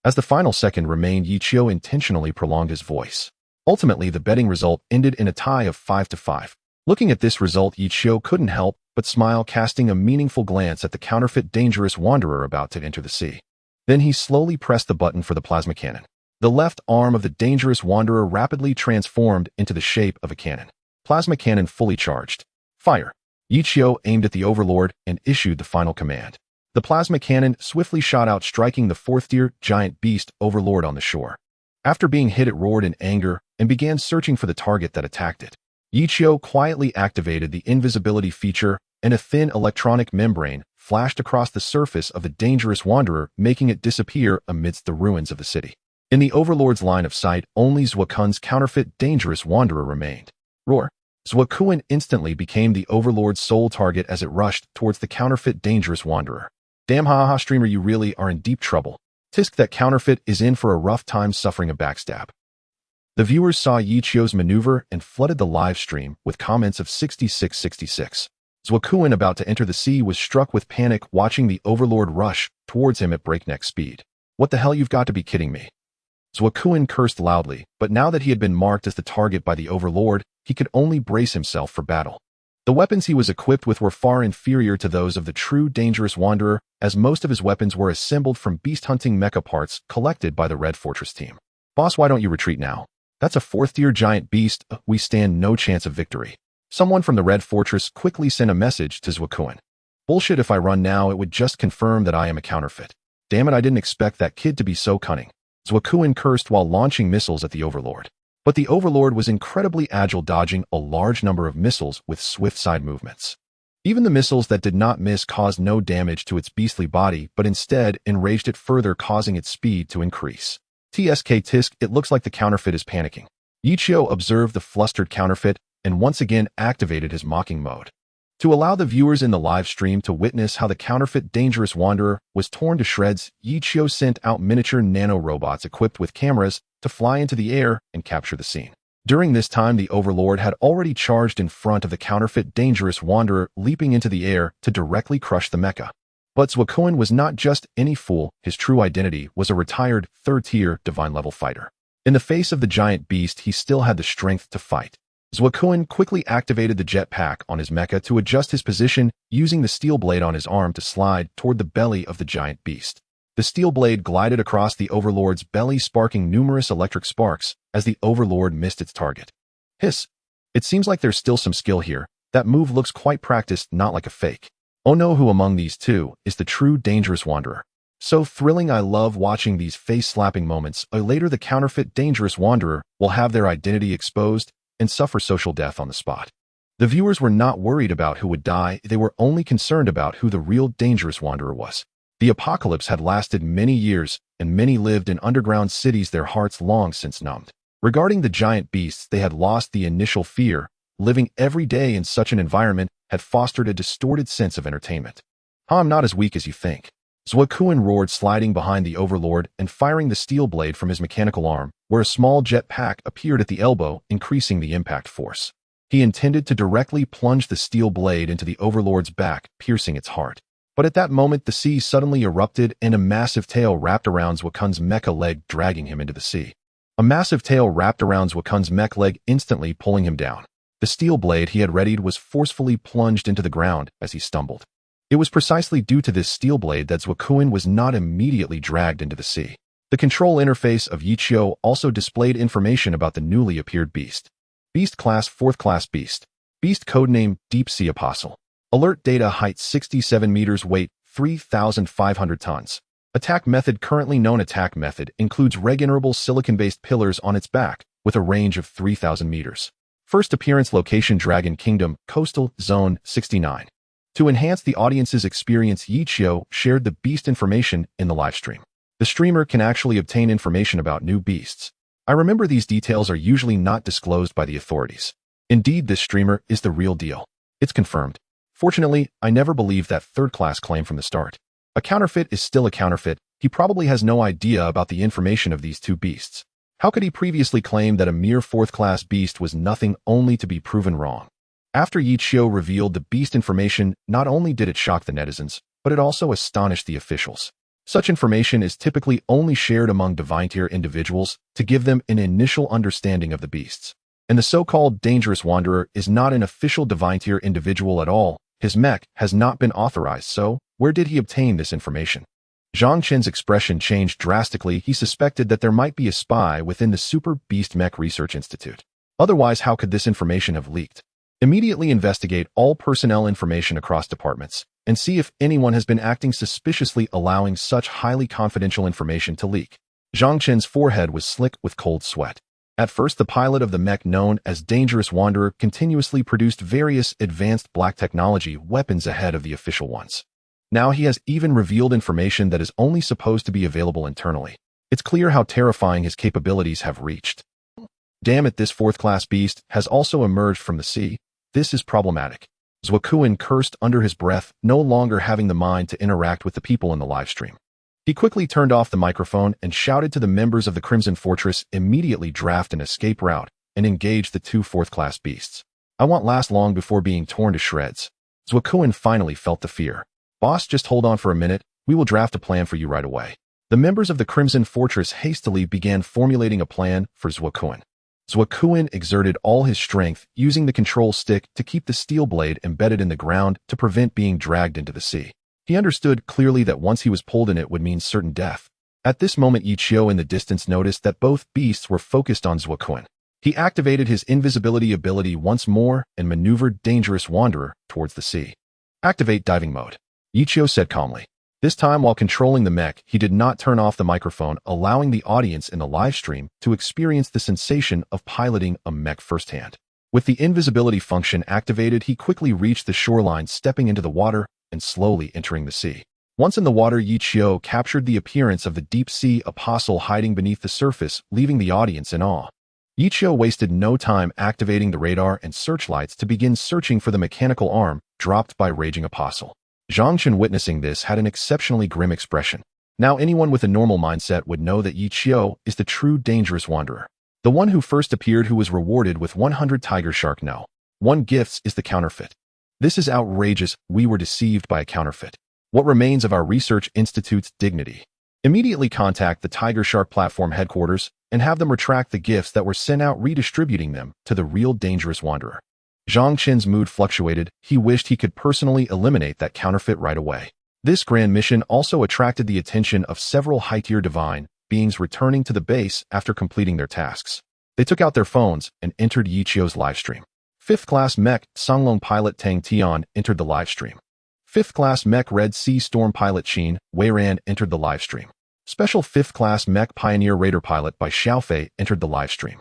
As the final second remained, Yichio intentionally prolonged his voice. Ultimately, the betting result ended in a tie of 5-5. Looking at this result, Yichio couldn't help but smile, casting a meaningful glance at the counterfeit dangerous wanderer about to enter the sea. Then he slowly pressed the button for the plasma cannon. The left arm of the dangerous wanderer rapidly transformed into the shape of a cannon. Plasma cannon fully charged. Fire. Yichio aimed at the overlord and issued the final command. The plasma cannon swiftly shot out, striking the fourth-tier giant beast overlord on the shore. After being hit, it roared in anger and began searching for the target that attacked it. Yichio quietly activated the invisibility feature, and a thin electronic membrane flashed across the surface of the dangerous wanderer, making it disappear amidst the ruins of the city. In the overlord's line of sight, only Zuakun's counterfeit dangerous wanderer remained. Roar. Zuakun instantly became the overlord's sole target as it rushed towards the counterfeit dangerous wanderer. Damn, haha, streamer, you really are in deep trouble. Tisk, that counterfeit is in for a rough time, suffering a backstab. The viewers saw Yichio's maneuver and flooded the live stream with comments of 6666. Zuakun, about to enter the sea, was struck with panic watching the overlord rush towards him at breakneck speed. What the hell, you've got to be kidding me. Zuakun cursed loudly, but now that he had been marked as the target by the overlord, he could only brace himself for battle. The weapons he was equipped with were far inferior to those of the true dangerous wanderer, as most of his weapons were assembled from beast-hunting mecha parts collected by the Red Fortress team. Boss, why don't you retreat now? That's a fourth-tier giant beast. We stand no chance of victory. Someone from the Red Fortress quickly sent a message to Zuakun. Bullshit, if I run now, it would just confirm that I am a counterfeit. Damn it, I didn't expect that kid to be so cunning. Zuakun cursed while launching missiles at the overlord. But the overlord was incredibly agile, dodging a large number of missiles with swift side movements. Even the missiles that did not miss caused no damage to its beastly body, but instead enraged it further, causing its speed to increase. Tisk, it looks like the counterfeit is panicking. Yichio observed the flustered counterfeit and once again activated his mocking mode. To allow the viewers in the live stream to witness how the counterfeit dangerous wanderer was torn to shreds, Yichio sent out miniature nano-robots equipped with cameras to fly into the air and capture the scene. During this time, the overlord had already charged in front of the counterfeit dangerous wanderer, leaping into the air to directly crush the mecha. But Zuakun was not just any fool. His true identity was a retired third-tier divine-level fighter. In the face of the giant beast, he still had the strength to fight. Zuakun quickly activated the jetpack on his mecha to adjust his position, using the steel blade on his arm to slide toward the belly of the giant beast. The steel blade glided across the overlord's belly, sparking numerous electric sparks as the overlord missed its target. Hiss. It seems like there's still some skill here. That move looks quite practiced, not like a fake. Oh no, who among these two is the true dangerous wanderer? So thrilling, I love watching these face-slapping moments. Later, the counterfeit dangerous wanderer will have their identity exposed and suffer social death on the spot. The viewers were not worried about who would die, they were only concerned about who the real dangerous wanderer was. The apocalypse had lasted many years, and many lived in underground cities, their hearts long since numbed. Regarding the giant beasts, they had lost the initial fear. Living every day in such an environment had fostered a distorted sense of entertainment. I'm not as weak as you think. Zuakun roared, sliding behind the overlord and firing the steel blade from his mechanical arm, where a small jetpack appeared at the elbow, increasing the impact force. He intended to directly plunge the steel blade into the overlord's back, piercing its heart. But at that moment, the sea suddenly erupted and a massive tail wrapped around Zuakun's mecha leg, dragging him into the sea. A massive tail wrapped around Zuakun's mech leg, instantly pulling him down. The steel blade he had readied was forcefully plunged into the ground as he stumbled. It was precisely due to this steel blade that Zuakun was not immediately dragged into the sea. The control interface of Yichio also displayed information about the newly appeared beast. Beast class 4th class beast. Beast codename Deep Sea Apostle. Alert data height 67 meters, weight 3,500 tons. Attack method currently known attack method includes regenerable silicon-based pillars on its back with a range of 3,000 meters. First appearance location Dragon Kingdom, Coastal Zone 69. To enhance the audience's experience, Yichio shared the beast information in the livestream. The streamer can actually obtain information about new beasts. I remember these details are usually not disclosed by the authorities. Indeed, this streamer is the real deal. It's confirmed. Fortunately, I never believed that third-class claim from the start. A counterfeit is still a counterfeit. He probably has no idea about the information of these two beasts. How could he previously claim that a mere 4th-class beast was nothing only to be proven wrong? After Yichio revealed the beast information, not only did it shock the netizens, but it also astonished the officials. Such information is typically only shared among divine-tier individuals to give them an initial understanding of the beasts. And the so-called dangerous wanderer is not an official divine-tier individual at all. His mech has not been authorized, so where did he obtain this information? Zhang Qin's expression changed drastically. He suspected that there might be a spy within the Super Beast Mech Research Institute. Otherwise, how could this information have leaked? Immediately investigate all personnel information across departments and see if anyone has been acting suspiciously allowing such highly confidential information to leak. Zhang Qin's forehead was slick with cold sweat. At first, the pilot of the mech known as Dangerous Wanderer continuously produced various advanced black technology weapons ahead of the official ones. Now he has even revealed information that is only supposed to be available internally. It's clear how terrifying his capabilities have reached. Damn it, this fourth-class beast has also emerged from the sea. This is problematic. Zhuokuan cursed under his breath, no longer having the mind to interact with the people in the livestream. He quickly turned off the microphone and shouted to the members of the Crimson Fortress immediately draft an escape route and engage the two fourth-class beasts. I won't last long before being torn to shreds. Zhuokuan finally felt the fear. Boss, just hold on for a minute. We will draft a plan for you right away. The members of the Crimson Fortress hastily began formulating a plan for Zhuokuan. Zhuokuan exerted all his strength, using the control stick to keep the steel blade embedded in the ground to prevent being dragged into the sea. He understood clearly that once he was pulled in it would mean certain death. At this moment, Yi Qiu in the distance noticed that both beasts were focused on Zhuokuan. He activated his invisibility ability once more and maneuvered Dangerous Wanderer towards the sea. Activate diving mode, Yi Qiu said calmly. This time, while controlling the mech, he did not turn off the microphone, allowing the audience in the livestream to experience the sensation of piloting a mech firsthand. With the invisibility function activated, he quickly reached the shoreline, stepping into the water and slowly entering the sea. Once in the water, Yi Qiu captured the appearance of the deep-sea apostle hiding beneath the surface, leaving the audience in awe. Yi Qiu wasted no time activating the radar and searchlights to begin searching for the mechanical arm dropped by Raging Apostle. Zhang Qin, witnessing this, had an exceptionally grim expression. Now anyone with a normal mindset would know that Yi Qiu is the true Dangerous Wanderer. The one who first appeared, who was rewarded with 100 tiger shark no. 1 gifts, is the counterfeit. This is outrageous. We were deceived by a counterfeit. What remains of our research institute's dignity? Immediately contact the Tiger Shark platform headquarters and have them retract the gifts that were sent out, redistributing them to the real Dangerous Wanderer. Zhang Qin's mood fluctuated. He wished he could personally eliminate that counterfeit right away. This grand mission also attracted the attention of several high-tier divine beings returning to the base after completing their tasks. They took out their phones and entered Yi Qiu's livestream. 5th Class Mech Songlong Pilot Tang Tian entered the livestream. 5th Class Mech Red Sea Storm Pilot Qin Weiran entered the livestream. Special 5th Class Mech Pioneer Raider Pilot by Xiaofei entered the livestream.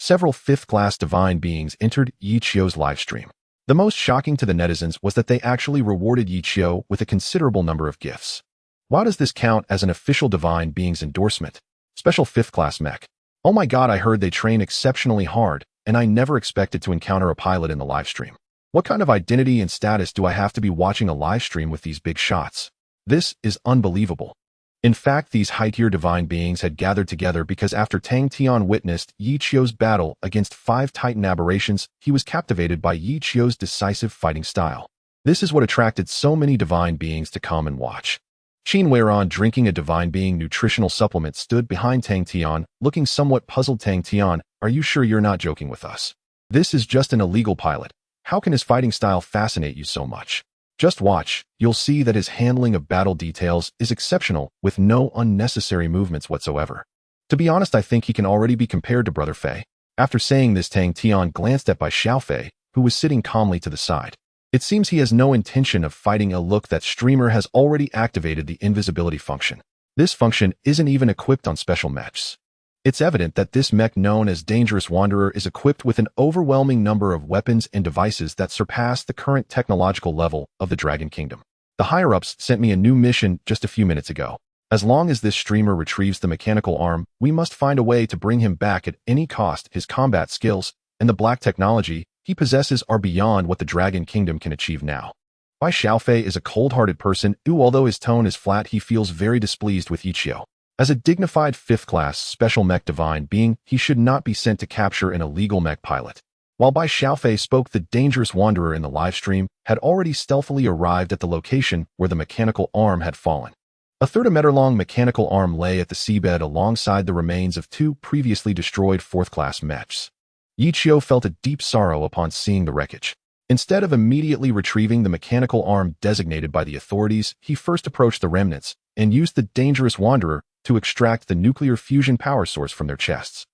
Several 5th Class Divine beings entered Yi Qiu's livestream. The most shocking to the netizens was that they actually rewarded Yi Qiu with a considerable number of gifts. Why does this count as an official Divine Being's endorsement? Special 5th Class Mech. Oh my god, I heard they train exceptionally hard, and I never expected to encounter a pilot in the livestream. What kind of identity and status do I have to be watching a livestream with these big shots? This is unbelievable. In fact, these high-tier divine beings had gathered together because after Tang Tian witnessed Yi Qiu's battle against 5 Titan aberrations, he was captivated by Yi Qiu's decisive fighting style. This is what attracted so many divine beings to come and watch. Qin Weiran, drinking a divine being nutritional supplement, stood behind Tang Tian, looking somewhat puzzled. Tang Tian, are you sure you're not joking with us? This is just an illegal pilot. How can his fighting style fascinate you so much? Just watch, you'll see that his handling of battle details is exceptional, with no unnecessary movements whatsoever. To be honest, I think he can already be compared to Brother Fei. After saying this, Tang Tian glanced at Bai Xiaofei, who was sitting calmly to the side. It seems he has no intention of fighting. A look that streamer has already activated the invisibility function. This function isn't even equipped on special mechs. It's evident that this mech known as Dangerous Wanderer is equipped with an overwhelming number of weapons and devices that surpass the current technological level of the Dragon Kingdom. The higher-ups sent me a new mission just a few minutes ago. As long as this streamer retrieves the mechanical arm, we must find a way to bring him back at any cost. His combat skills and the black technology he possesses are beyond what the Dragon Kingdom can achieve now. Bai Xiaofei is a cold-hearted person who, although his tone is flat, he feels very displeased with Yi Qiu. As a dignified 5th class special mech divine being, he should not be sent to capture an illegal mech pilot. While Bai Xiaofei spoke, the Dangerous Wanderer in the livestream had already stealthily arrived at the location where the mechanical arm had fallen. A 30-meter-long mechanical arm lay at the seabed alongside the remains of 2 previously destroyed 4th class mechs. Yi Qiu felt a deep sorrow upon seeing the wreckage. Instead of immediately retrieving the mechanical arm designated by the authorities, he first approached the remnants and used the dangerous wanderer to extract the nuclear fusion power source from their chests.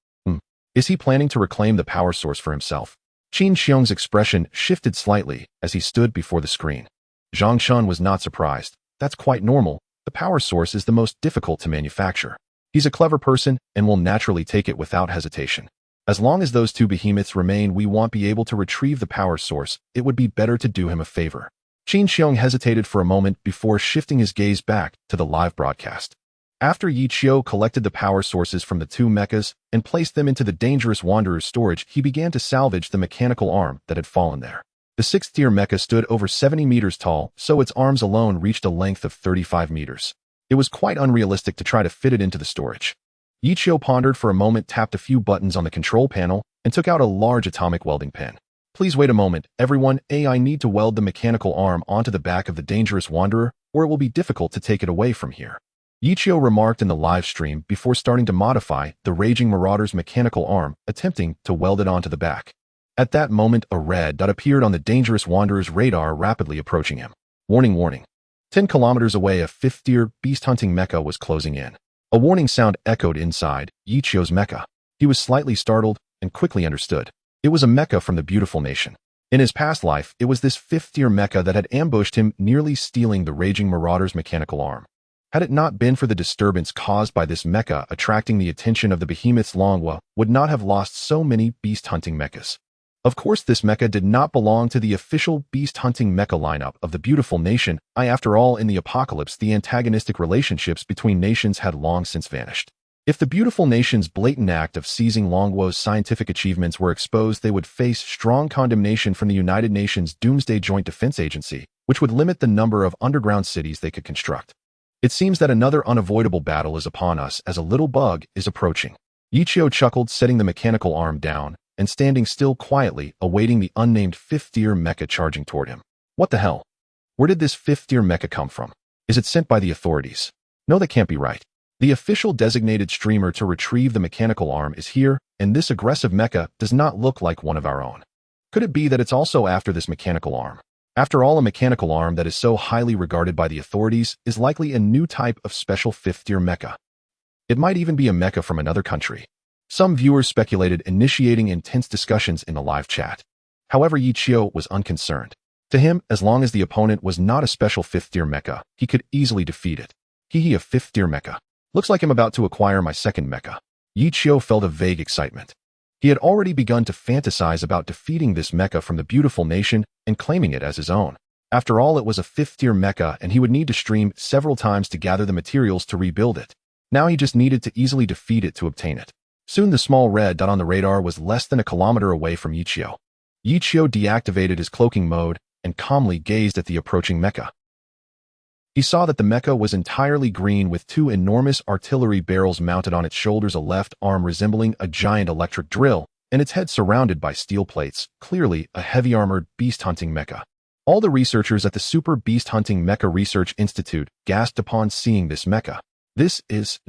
Is he planning to reclaim the power source for himself? Qin Xiong's expression shifted slightly as he stood before the screen. Zhang Shun was not surprised. That's quite normal. The power source is the most difficult to manufacture. He's a clever person and will naturally take it without hesitation. As long as those two behemoths remain, we won't be able to retrieve the power source. It would be better to do him a favor. Qin Xiong hesitated for a moment before shifting his gaze back to the live broadcast. After Yi Qiu collected the power sources from the two mechas and placed them into the dangerous wanderer's storage, he began to salvage the mechanical arm that had fallen there. The 6th-tier mecha stood over 70 meters tall, so its arms alone reached a length of 35 meters. It was quite unrealistic to try to fit it into the storage. Yi Qiu pondered for a moment, tapped a few buttons on the control panel, and took out a large atomic welding pen. Please wait a moment, everyone. I need to weld the mechanical arm onto the back of the dangerous wanderer, or it will be difficult to take it away from here. Yi Qiu remarked in the live stream before starting to modify the raging marauder's mechanical arm, attempting to weld it onto the back. At that moment, a red dot appeared on the dangerous wanderer's radar, rapidly approaching him. Warning, warning. 10 kilometers away, a 5th-tier beast-hunting mecha was closing in. A warning sound echoed inside Yi Qiu's mecha. He was slightly startled and quickly understood. It was a mecha from the beautiful nation. In his past life, it was this 5th-tier mecha that had ambushed him, nearly stealing the raging marauder's mechanical arm. Had it not been for the disturbance caused by this mecha attracting the attention of the behemoths, manhwa would not have lost so many beast-hunting mechas. Of course, this mecha did not belong to the official beast-hunting mecha lineup of the beautiful nation. After all, in the apocalypse, the antagonistic relationships between nations had long since vanished. If the beautiful nation's blatant act of seizing Longwo's scientific achievements were exposed, they would face strong condemnation from the United Nations Doomsday Joint Defense Agency, which would limit the number of underground cities they could construct. It seems that another unavoidable battle is upon us as a little bug is approaching. Yi Qiu chuckled, setting the mechanical arm down and standing still quietly, awaiting the unnamed 5th-tier mecha charging toward him. What the hell? Where did this 5th-tier mecha come from? Is it sent by the authorities? No, that can't be right. The official designated streamer to retrieve the mechanical arm is here, and this aggressive mecha does not look like one of our own. Could it be that it's also after this mechanical arm? After all, a mechanical arm that is so highly regarded by the authorities is likely a new type of special 5th-tier mecha. It might even be a mecha from another country. Some viewers speculated, initiating intense discussions in the live chat. However, Yi Qiu was unconcerned. To him, as long as the opponent was not a special 5th-tier mecha, he could easily defeat it. A 5th-tier mecha. Looks like I'm about to acquire my second mecha. Yi Qiu felt a vague excitement. He had already begun to fantasize about defeating this mecha from the beautiful nation and claiming it as his own. After all, it was a 5th-tier mecha and he would need to stream several times to gather the materials to rebuild it. Now he just needed to easily defeat it to obtain it. Soon the small red dot on the radar was less than a kilometer away from Yi Qiu. Yi Qiu deactivated his cloaking mode and calmly gazed at the approaching mecha. He saw that the mecha was entirely green with two enormous artillery barrels mounted on its shoulders, a left arm resembling a giant electric drill, and its head surrounded by steel plates, clearly a heavy-armored beast-hunting mecha. All the researchers at the Super Beast-Hunting Mecha Research Institute gasped upon seeing this mecha. This is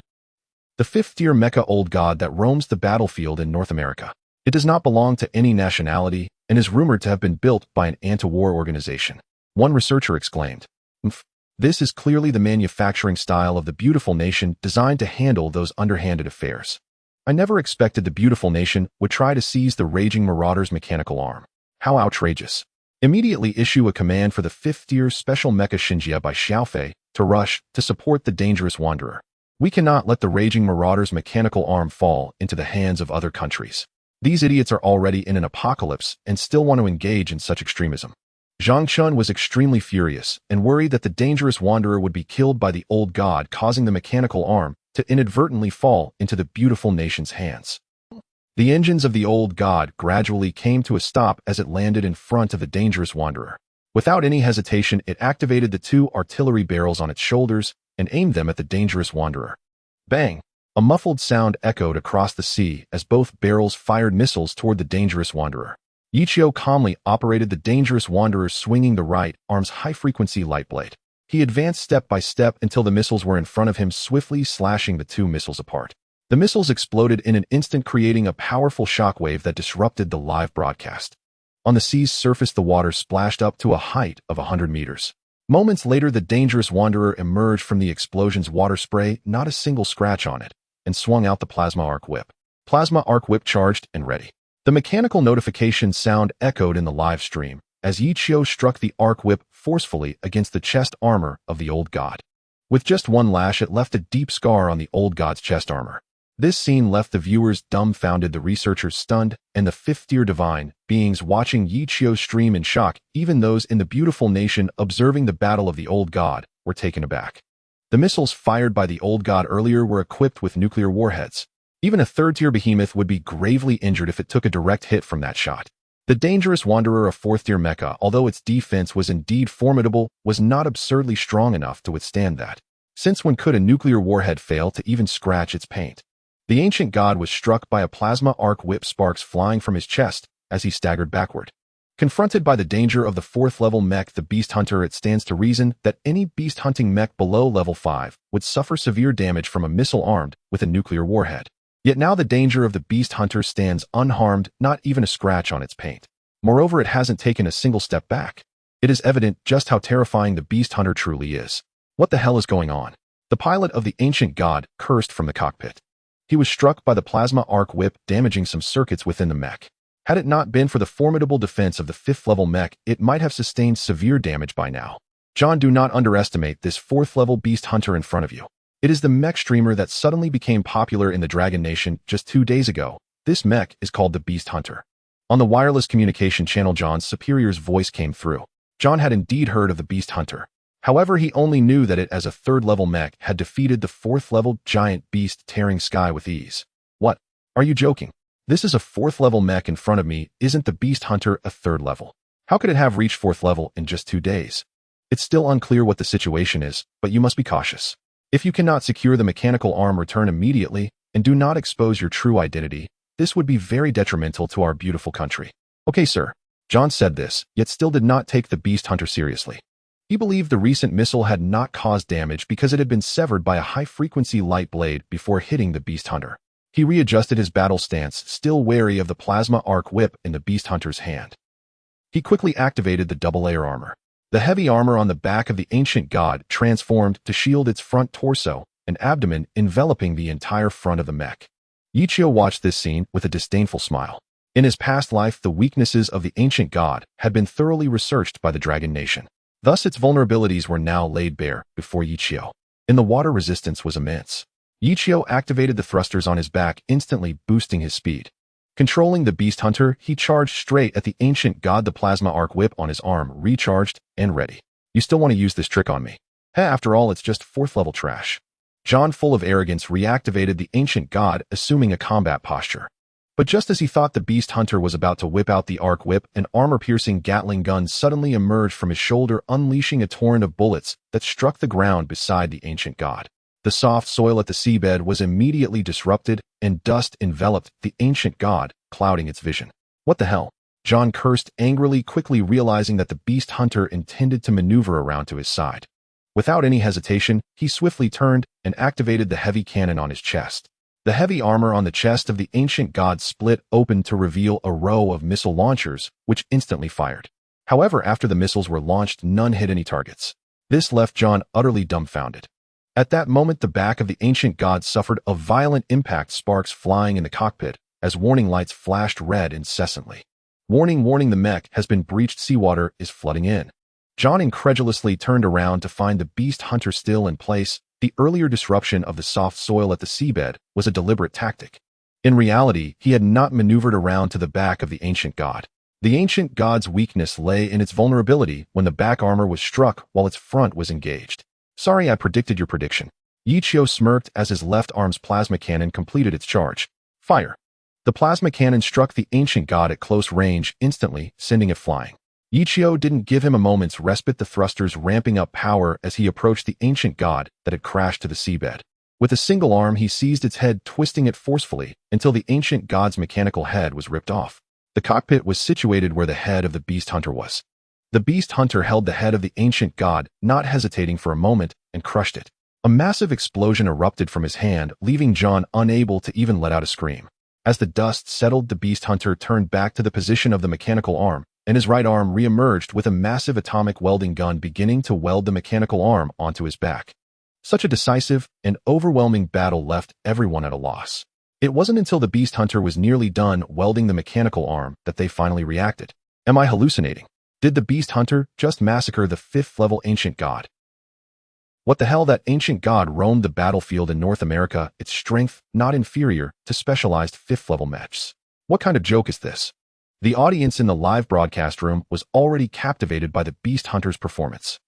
the 5th-tier mecha old god that roams the battlefield in North America. It does not belong to any nationality and is rumored to have been built by an anti-war organization. One researcher exclaimed. This is clearly the manufacturing style of the beautiful nation designed to handle those underhanded affairs. I never expected the beautiful nation would try to seize the raging marauder's mechanical arm. How outrageous. Immediately issue a command for the 5th-tier special mecha Xinjia by Xiaofei to rush to support the dangerous wanderer. We cannot let the raging marauder's mechanical arm fall into the hands of other countries. These idiots are already in an apocalypse and still want to engage in such extremism. Zhang Shun was extremely furious and worried that the dangerous wanderer would be killed by the old god, causing the mechanical arm to inadvertently fall into the beautiful nation's hands. The engines of the old god gradually came to a stop as it landed in front of the dangerous wanderer. Without any hesitation, it activated the two artillery barrels on its shoulders and aimed them at the dangerous wanderer. Bang! A muffled sound echoed across the sea as both barrels fired missiles toward the dangerous wanderer. Yi Qiu calmly operated the dangerous wanderer, swinging the right arm's high-frequency light blade. He advanced step by step until the missiles were in front of him, swiftly slashing the two missiles apart. The missiles exploded in an instant, creating a powerful shockwave that disrupted the live broadcast. On the sea's surface, the water splashed up to a height of 100 meters. Moments later, the dangerous wanderer emerged from the explosion's water spray, not a single scratch on it, and swung out the plasma arc whip. Plasma arc whip charged and ready. The mechanical notification sound echoed in the live stream as Yichio struck the arc whip forcefully against the chest armor of the old god. With just one lash, it left a deep scar on the old god's chest armor. This scene left the viewers dumbfounded, the researchers stunned, and the fifth-tier divine beings watching Yichio's stream in shock. Even those in the beautiful nation observing the battle of the old god were taken aback. The missiles fired by the old god earlier were equipped with nuclear warheads. Even a third-tier behemoth would be gravely injured if it took a direct hit from that shot. The dangerous wanderer of fourth-tier Mecha, although its defense was indeed formidable, was not absurdly strong enough to withstand that. Since when could a nuclear warhead fail to even scratch its paint? The ancient god was struck by a plasma arc whip, sparks flying from his chest as he staggered backward. Confronted by the danger of the fourth-level mech, the beast hunter, it stands to reason that any beast-hunting mech below level 5 would suffer severe damage from a missile armed with a nuclear warhead. Yet now the danger of the beast hunter stands unharmed, not even a scratch on its paint. Moreover, it hasn't taken a single step back. It is evident just how terrifying the beast hunter truly is. What the hell is going on? The pilot of the ancient god cursed from the cockpit. He was struck by the plasma arc whip, damaging some circuits within the mech. Had it not been for the formidable defense of the 5th-level mech, it might have sustained severe damage by now. John, do not underestimate this 4th-level beast hunter in front of you. It is the mech streamer that suddenly became popular in the Dragon Nation just 2 days ago. This mech is called the Beast Hunter. On the wireless communication channel, John's superior's voice came through. John had indeed heard of the Beast Hunter. However, he only knew that it, as a 3rd-level mech, had defeated the 4th-level giant beast, tearing sky with ease. What? Are you joking? This is a 4th-level mech in front of me. Isn't the Beast Hunter a 3rd level? How could it have reached 4th level in just 2 days? It's still unclear what the situation is, but you must be cautious. If you cannot secure the mechanical arm, return immediately, and do not expose your true identity. This would be very detrimental to our beautiful country. Okay, sir. John said this, yet still did not take the Beast Hunter seriously. He believed the recent missile had not caused damage because it had been severed by a high-frequency light blade before hitting the Beast Hunter. He readjusted his battle stance, still wary of the plasma arc whip in the Beast Hunter's hand. He quickly activated the double-layer armor. The heavy armor on the back of the ancient god transformed to shield its front torso and abdomen, enveloping the entire front of the mech. Yichio watched this scene with a disdainful smile. In his past life, the weaknesses of the ancient god had been thoroughly researched by the Dragon Nation. Thus, its vulnerabilities were now laid bare before Yichio. In the water, resistance was immense. Yichio activated the thrusters on his back, instantly boosting his speed. Controlling the Beast Hunter, he charged straight at the ancient god, the plasma arc whip on his arm, recharged and ready. You still want to use this trick on me? After all, it's just 4th-level trash. John, full of arrogance, reactivated the ancient god, assuming a combat posture. But just as he thought the Beast Hunter was about to whip out the arc whip, an armor-piercing Gatling gun suddenly emerged from his shoulder, unleashing a torrent of bullets that struck the ground beside the ancient god. The soft soil at the seabed was immediately disrupted, and dust enveloped the ancient god, clouding its vision. What the hell? John cursed angrily, quickly realizing that the Beast Hunter intended to maneuver around to his side. Without any hesitation, he swiftly turned and activated the heavy cannon on his chest. The heavy armor on the chest of the ancient god split open to reveal a row of missile launchers, which instantly fired. However, after the missiles were launched, none hit any targets. This left John utterly dumbfounded. At that moment, the back of the ancient god suffered a violent impact, sparks flying in the cockpit as warning lights flashed red incessantly. Warning, warning, the mech has been breached, seawater is flooding in. John incredulously turned around to find the Beast Hunter still in place. The earlier disruption of the soft soil at the seabed was a deliberate tactic. In reality, he had not maneuvered around to the back of the ancient god. The ancient god's weakness lay in its vulnerability when the back armor was struck while its front was engaged. Sorry, I predicted your prediction. Yichio smirked as his left arm's plasma cannon completed its charge. Fire. The plasma cannon struck the ancient god at close range, instantly sending it flying. Yichio didn't give him a moment's respite, the thrusters ramping up power as he approached the ancient god that had crashed to the seabed. With a single arm, he seized its head, twisting it forcefully until the ancient god's mechanical head was ripped off. The cockpit was situated where the head of the Beast Hunter was. The Beast Hunter held the head of the ancient god, not hesitating for a moment, and crushed it. A massive explosion erupted from his hand, leaving John unable to even let out a scream. As the dust settled, the Beast Hunter turned back to the position of the mechanical arm, and his right arm re-emerged with a massive atomic welding gun beginning to weld the mechanical arm onto his back. Such a decisive and overwhelming battle left everyone at a loss. It wasn't until the beast hunter was nearly done welding the mechanical arm that they finally reacted. Am I hallucinating? Did the beast hunter just massacre the 5th-level ancient god? What the hell, that ancient god roamed the battlefield in North America, its strength not inferior to specialized 5th-level mechs. What kind of joke is this? The audience in the live broadcast room was already captivated by the beast hunter's performance.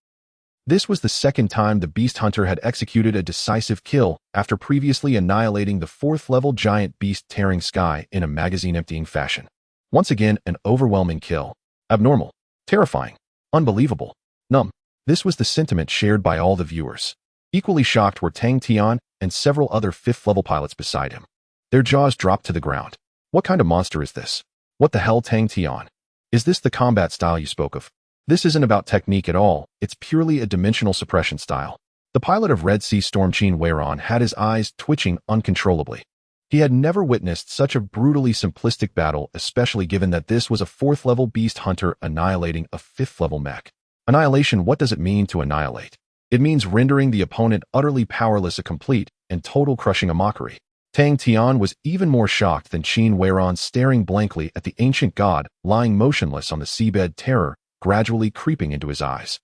This was the second time the beast hunter had executed a decisive kill after previously annihilating the 4th-level giant beast tearing sky in a magazine-emptying fashion. Once again, an overwhelming kill. Abnormal. Terrifying. Unbelievable. Numb. This was the sentiment shared by all the viewers. Equally shocked were Tang Tian and several other 5th-level pilots beside him. Their jaws dropped to the ground. What kind of monster is this? What the hell, Tang Tian? Is this the combat style you spoke of? This isn't about technique at all, it's purely a dimensional suppression style. The pilot of Red Sea Storm Qin Weiron had his eyes twitching uncontrollably. He had never witnessed such a brutally simplistic battle, especially given that this was a 4th-level beast hunter annihilating a 5th-level mech. Annihilation, what does it mean to annihilate? It means rendering the opponent utterly powerless, a complete and total crushing, a mockery. Tang Tian was even more shocked than Qin Weiron, staring blankly at the ancient god lying motionless on the seabed, terror gradually creeping into his eyes.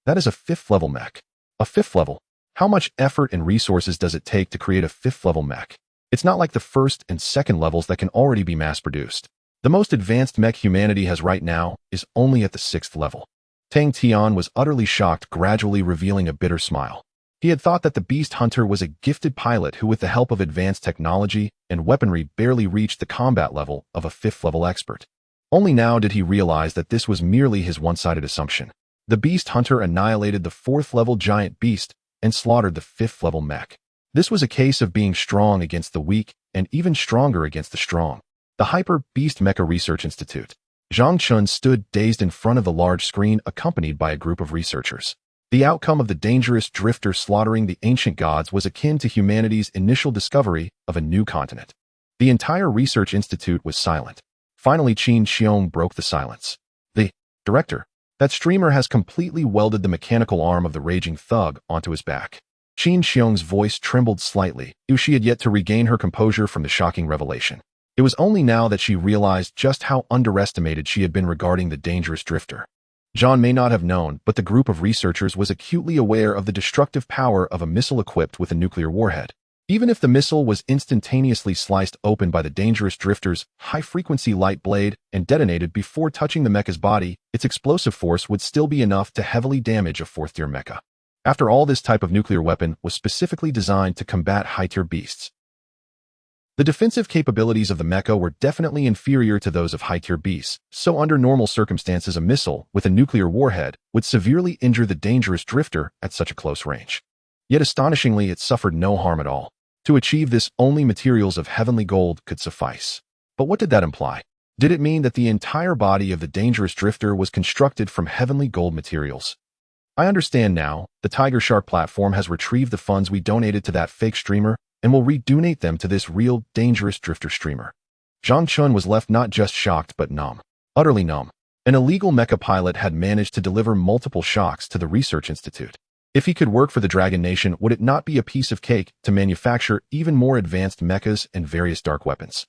That is a 5th-level mech. A 5th level? How much effort and resources does it take to create a 5th-level mech? It's not like the 1st and 2nd levels that can already be mass-produced. The most advanced mech humanity has right now is only at the 6th level. Tang Tian was utterly shocked, gradually revealing a bitter smile. He had thought that the beast hunter was a gifted pilot who, with the help of advanced technology and weaponry, barely reached the combat level of a 5th-level expert. Only now did he realize that this was merely his one-sided assumption. The beast hunter annihilated the 4th-level giant beast and slaughtered the 5th-level mech. This was a case of being strong against the weak and even stronger against the strong. The Hyper Beast Mecha Research Institute. Zhang Chun stood dazed in front of the large screen, accompanied by a group of researchers. The outcome of the dangerous drifter slaughtering the ancient gods was akin to humanity's initial discovery of a new continent. The entire research institute was silent. Finally, Qin Xiong broke the silence. The director. That streamer has completely welded the mechanical arm of the raging thug onto his back. Qin Xiong's voice trembled slightly, as she had yet to regain her composure from the shocking revelation. It was only now that she realized just how underestimated she had been regarding the dangerous drifter. John may not have known, but the group of researchers was acutely aware of the destructive power of a missile equipped with a nuclear warhead. Even if the missile was instantaneously sliced open by the dangerous drifter's high-frequency light blade and detonated before touching the mecha's body, its explosive force would still be enough to heavily damage a 4th-tier mecha. After all, this type of nuclear weapon was specifically designed to combat high-tier beasts. The defensive capabilities of the mecha were definitely inferior to those of high-tier beasts, so under normal circumstances a missile with a nuclear warhead would severely injure the dangerous drifter at such a close range. Yet astonishingly, it suffered no harm at all. To achieve this, only materials of heavenly gold could suffice. But what did that imply? Did it mean that the entire body of the dangerous drifter was constructed from heavenly gold materials? I understand now. The Tiger Shark platform has retrieved the funds we donated to that fake streamer and will redonate them to this real, dangerous drifter streamer. Zhang Chun was left not just shocked but numb. Utterly numb. An illegal mecha pilot had managed to deliver multiple shocks to the research institute. If he could work for the Dragon Nation, would it not be a piece of cake to manufacture even more advanced mechas and various dark weapons?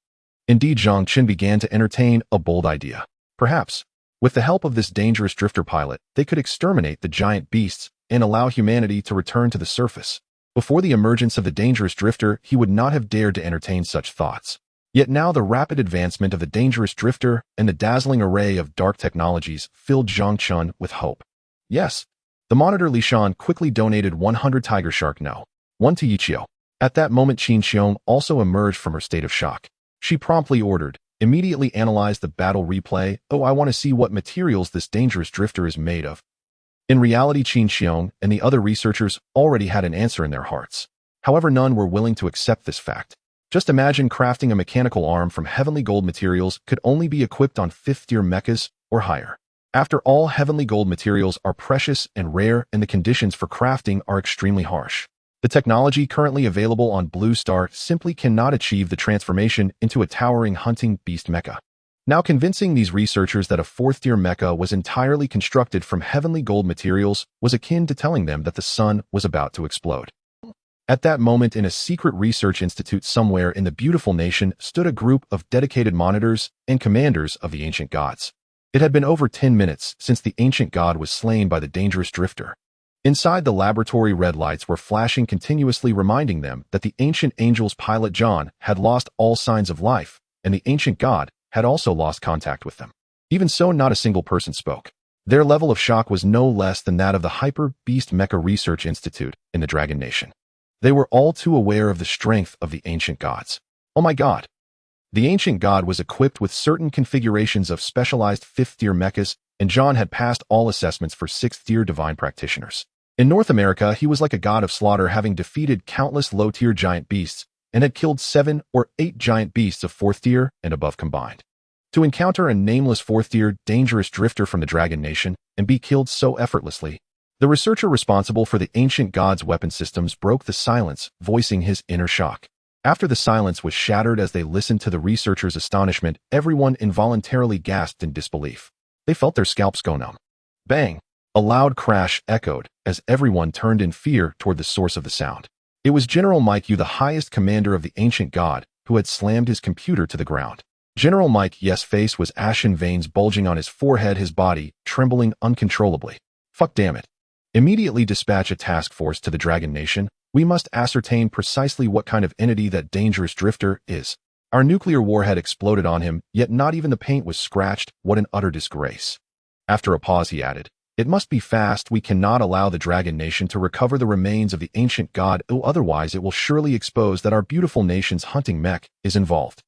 Indeed, Zhang Chun began to entertain a bold idea. Perhaps, with the help of this dangerous drifter pilot, they could exterminate the giant beasts and allow humanity to return to the surface. Before the emergence of the dangerous drifter, he would not have dared to entertain such thoughts. Yet now the rapid advancement of the dangerous drifter and the dazzling array of dark technologies filled Zhang Chun with hope. Yes. The monitor Li Shan quickly donated 100 Tiger Shark No. 1 to Yichio. At that moment, Qin Xiong also emerged from her state of shock. She promptly ordered, immediately analyze the battle replay. Oh, I want to see what materials this dangerous drifter is made of. In reality, Qin Xiong and the other researchers already had an answer in their hearts. However, none were willing to accept this fact. Just imagine crafting a mechanical arm from heavenly gold materials could only be equipped on 5th-tier mechas or higher. After all, heavenly gold materials are precious and rare, and the conditions for crafting are extremely harsh. The technology currently available on Blue Star simply cannot achieve the transformation into a towering hunting beast mecha. Now convincing these researchers that a fourth-tier mecha was entirely constructed from heavenly gold materials was akin to telling them that the sun was about to explode. At that moment, in a secret research institute somewhere in the beautiful nation stood a group of dedicated monitors and commanders of the ancient gods. It had been over 10 minutes since the ancient god was slain by the dangerous drifter. Inside the laboratory, red lights were flashing continuously, reminding them that the ancient angel's pilot John had lost all signs of life, and the ancient god had also lost contact with them. Even so, not a single person spoke. Their level of shock was no less than that of the Hyper Beast Mecha Research Institute in the Dragon Nation. They were all too aware of the strength of the ancient gods. Oh my god! The ancient god was equipped with certain configurations of specialized 5th-tier mechas, and John had passed all assessments for 6th-tier divine practitioners. In North America, he was like a god of slaughter, having defeated countless low-tier giant beasts and had killed 7 or 8 giant beasts of 4th tier and above combined. To encounter a nameless 4th-tier dangerous drifter from the Dragon Nation and be killed so effortlessly, the researcher responsible for the ancient god's weapon systems broke the silence, voicing his inner shock. After the silence was shattered as they listened to the researcher's astonishment, everyone involuntarily gasped in disbelief. They felt their scalps go numb. Bang! A loud crash echoed as everyone turned in fear toward the source of the sound. It was General Mike Yu, the highest commander of the ancient god, who had slammed his computer to the ground. General Mike Yu's face was ashen, veins bulging on his forehead, his body trembling uncontrollably. Fuck damn it. Immediately dispatch a task force to the Dragon Nation. We must ascertain precisely what kind of entity that dangerous drifter is. Our nuclear warhead exploded on him, yet not even the paint was scratched. What an utter disgrace. After a pause, he added, "It must be fast. We cannot allow the Dragon Nation to recover the remains of the ancient god, otherwise it will surely expose that our beautiful nation's hunting mech is involved.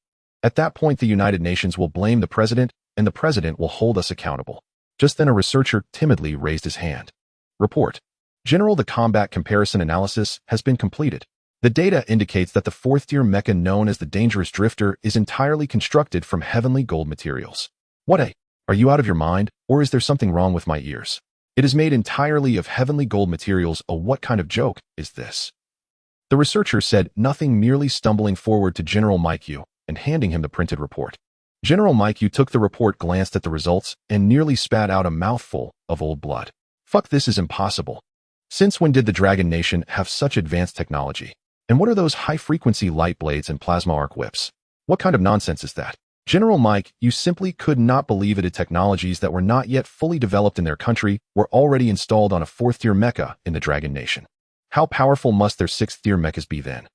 At that point, the United Nations will blame the president, and the president will hold us accountable." Just then a researcher timidly raised his hand. Report. General, the combat comparison analysis has been completed. The data indicates that the 4th-tier mecha known as the dangerous drifter is entirely constructed from heavenly gold materials. What a... Are you out of your mind, or is there something wrong with my ears? It is made entirely of heavenly gold materials. Oh, what kind of joke is this? The researcher said nothing, merely stumbling forward to General Mike Yu and handing him the printed report. General Mike Yu took the report, glanced at the results, and nearly spat out a mouthful of old blood. Fuck, this is impossible. Since when did the Dragon Nation have such advanced technology? And what are those high-frequency light blades and plasma arc whips? What kind of nonsense is that? General Mike Yu simply could not believe it. Technologies that were not yet fully developed in their country were already installed on a 4th-tier mecha in the Dragon Nation. How powerful must their 6th-tier mechas be then?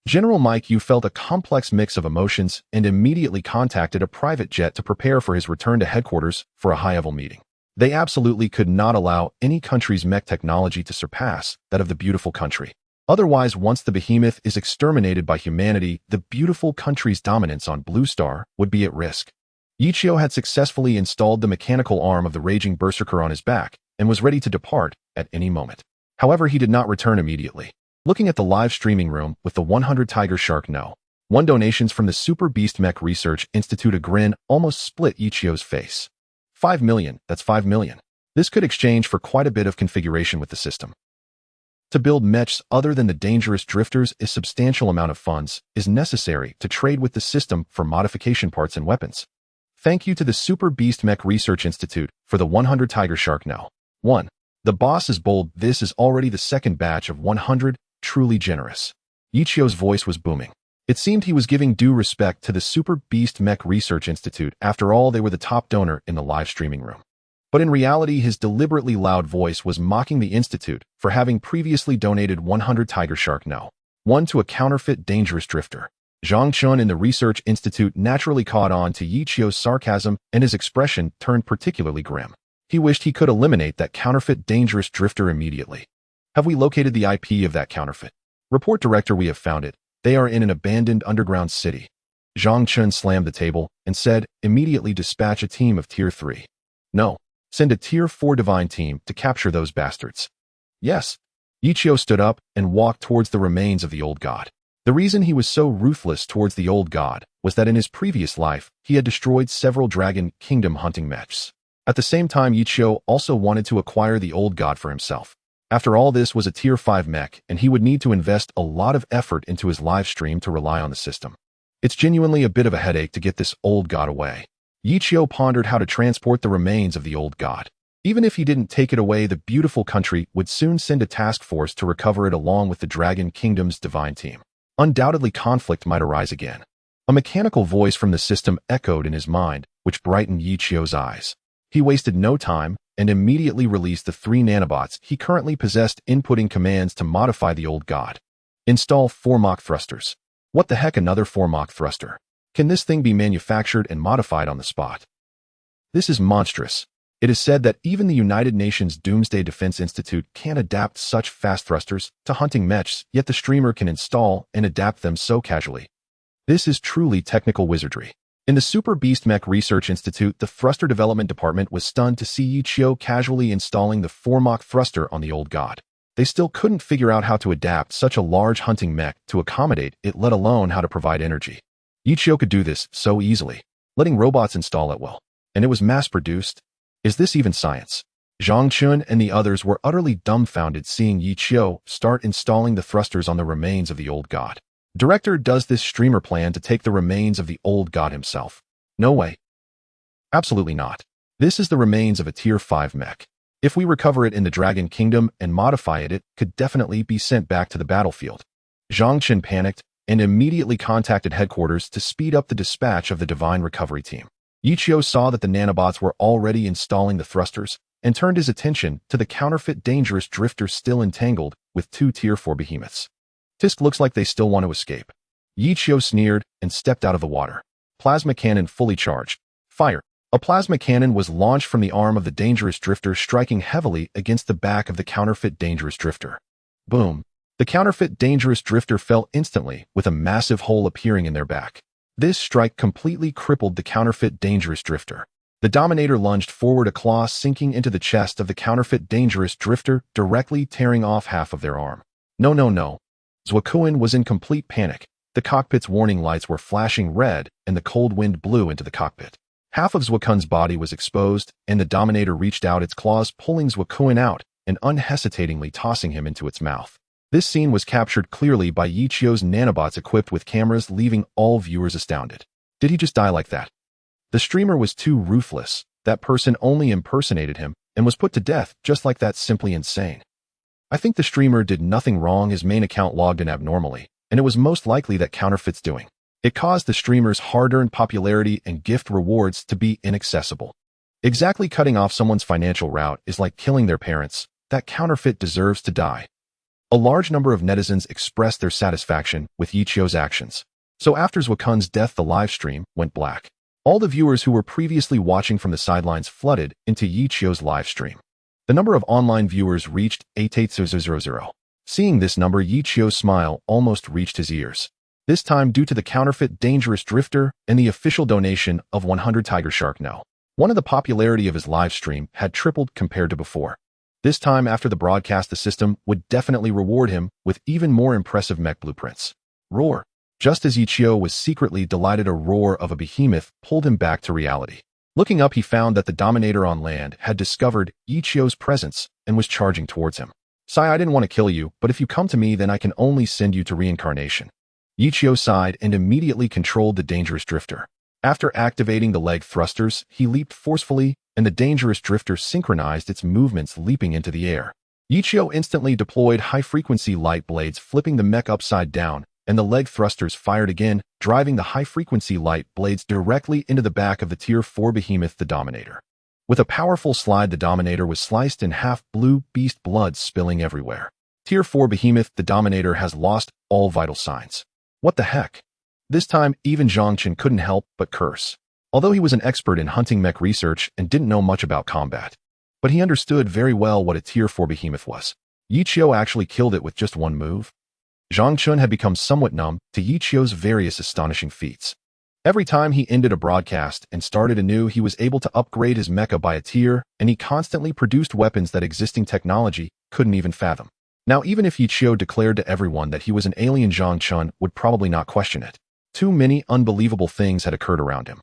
General Mike Yu felt a complex mix of emotions and immediately contacted a private jet to prepare for his return to headquarters for a high-level meeting. They absolutely could not allow any country's mech technology to surpass that of the beautiful country. Otherwise, once the behemoth is exterminated by humanity, the beautiful country's dominance on Blue Star would be at risk. Yichio had successfully installed the mechanical arm of the raging berserker on his back and was ready to depart at any moment. However, he did not return immediately. Looking at the live streaming room with the 100 Tiger Shark No. 1 donations from the Super Beast Mech Research Institute, a grin almost split Yichio's face. 5 million, that's 5 million. This could exchange for quite a bit of configuration with the system. To build mechs other than the dangerous drifters, a substantial amount of funds is necessary to trade with the system for modification parts and weapons. Thank you to the Super Beast Mech Research Institute for the 100 Tiger Shark No. 1. The boss is bold. This is already the second batch of 100, truly generous. Yichio's voice was booming. It seemed he was giving due respect to the Super Beast Mech Research Institute. After all, they were the top donor in the live streaming room. But in reality, his deliberately loud voice was mocking the institute for having previously donated 100 Tiger Shark No. 1 to a counterfeit dangerous drifter. Zhang Chun in the Research Institute naturally caught on to Yichio's sarcasm, and his expression turned particularly grim. He wished he could eliminate that counterfeit dangerous drifter immediately. Have we located the IP of that counterfeit? Report, Director, we have found it. They are in an abandoned underground city. Zhang Chun slammed the table and said, immediately dispatch a team of Tier 3. No. Send a Tier 4 divine team to capture those bastards. Yes. Yichio stood up and walked towards the remains of the old god. The reason he was so ruthless towards the old god was that in his previous life, he had destroyed several Dragon Kingdom hunting mechs. At the same time, Yichio also wanted to acquire the old god for himself. After all, this was a Tier 5 mech, and he would need to invest a lot of effort into his live stream to rely on the system. It's genuinely a bit of a headache to get this old god away. Yi Qiu pondered how to transport the remains of the old god. Even if he didn't take it away, the beautiful country would soon send a task force to recover it along with the Dragon Kingdom's divine team. Undoubtedly, conflict might arise again. A mechanical voice from the system echoed in his mind, which brightened Yi Qiu's eyes. He wasted no time and immediately released the 3 nanobots he currently possessed, inputting commands to modify the old god. Install 4 Mach thrusters. What the heck, another 4 Mach thruster? Can this thing be manufactured and modified on the spot? This is monstrous. It is said that even the United Nations Doomsday Defense Institute can't adapt such fast thrusters to hunting mechs, yet the streamer can install and adapt them so casually. This is truly technical wizardry. In the Super Beast Mech Research Institute, the thruster development department was stunned to see Yi Qiu casually installing the 4 Mach thruster on the old god. They still couldn't figure out how to adapt such a large hunting mech to accommodate it, let alone how to provide energy. Yi Qiu could do this so easily, letting robots install it well. And it was mass-produced. Is this even science? Zhang Chun and the others were utterly dumbfounded seeing Yi Qiu start installing the thrusters on the remains of the old god. Director, does this streamer plan to take the remains of the old god himself? No way. Absolutely not. This is the remains of a Tier 5 mech. If we recover it in the Dragon Kingdom and modify it, it could definitely be sent back to the battlefield. Zhang Chun panicked and immediately contacted headquarters to speed up the dispatch of the Divine Recovery Team. Yi Qiu saw that the nanobots were already installing the thrusters and turned his attention to the counterfeit dangerous drifter still entangled with 2 Tier 4 behemoths. Tisk, looks like they still want to escape. Yi Qiu sneered and stepped out of the water. Plasma cannon fully charged. Fire. A plasma cannon was launched from the arm of the dangerous drifter, striking heavily against the back of the counterfeit dangerous drifter. Boom. The counterfeit dangerous drifter fell instantly, with a massive hole appearing in their back. This strike completely crippled the counterfeit dangerous drifter. The Dominator lunged forward, a claw sinking into the chest of the counterfeit dangerous drifter, directly tearing off half of their arm. No. Zhuokuan was in complete panic. The cockpit's warning lights were flashing red, and the cold wind blew into the cockpit. Half of Zhuokuan's body was exposed, and the Dominator reached out its claws, pulling Zhuokuan out and unhesitatingly tossing him into its mouth. This scene was captured clearly by Yi Qiu's nanobots equipped with cameras, leaving all viewers astounded. Did he just die like that? The streamer was too ruthless. That person only impersonated him and was put to death just like that. Simply insane. I think the streamer did nothing wrong. His main account logged in abnormally, and it was most likely that counterfeit's doing. It caused the streamer's hard-earned popularity and gift rewards to be inaccessible. Exactly, cutting off someone's financial route is like killing their parents. That counterfeit deserves to die. A large number of netizens expressed their satisfaction with Yi Qiu's actions. So after Zhuokuan's death, the live stream went black. All the viewers who were previously watching from the sidelines flooded into Yi Qiu's live stream. The number of online viewers reached 88,000. Seeing this number, Yi Qiu's smile almost reached his ears. This time due to the counterfeit dangerous drifter and the official donation of 100 Tiger Shark. No. One of the popularity of his live stream had tripled compared to before. This time after the broadcast, the system would definitely reward him with even more impressive mech blueprints. Roar. Just as Yi Qiu was secretly delighted, a roar of a behemoth pulled him back to reality. Looking up, he found that the Dominator on land had discovered Yi Qiu's presence and was charging towards him. Sai, I didn't want to kill you, but if you come to me, then I can only send you to reincarnation. Yi Qiu sighed and immediately controlled the dangerous drifter. After activating the leg thrusters, he leaped forcefully, and the dangerous drifter synchronized its movements, leaping into the air. Yi Qiu instantly deployed high-frequency light blades, flipping the mech upside down, and the leg thrusters fired again, driving the high-frequency light blades directly into the back of the Tier 4 behemoth, the Dominator. With a powerful slide, the Dominator was sliced in half, blue beast blood spilling everywhere. Tier 4 behemoth, the Dominator has lost all vital signs. What the heck? This time, even Zhang Chun couldn't help but curse. Although he was an expert in hunting mech research and didn't know much about combat, but he understood very well what a Tier 4 behemoth was. Yi Qiu actually killed it with just one move. Zhang Chun had become somewhat numb to Yi Qiu's various astonishing feats. Every time he ended a broadcast and started anew, he was able to upgrade his mecha by a tier, and he constantly produced weapons that existing technology couldn't even fathom. Now, even if Yi Qiu declared to everyone that he was an alien, Zhang Chun would probably not question it. Too many unbelievable things had occurred around him.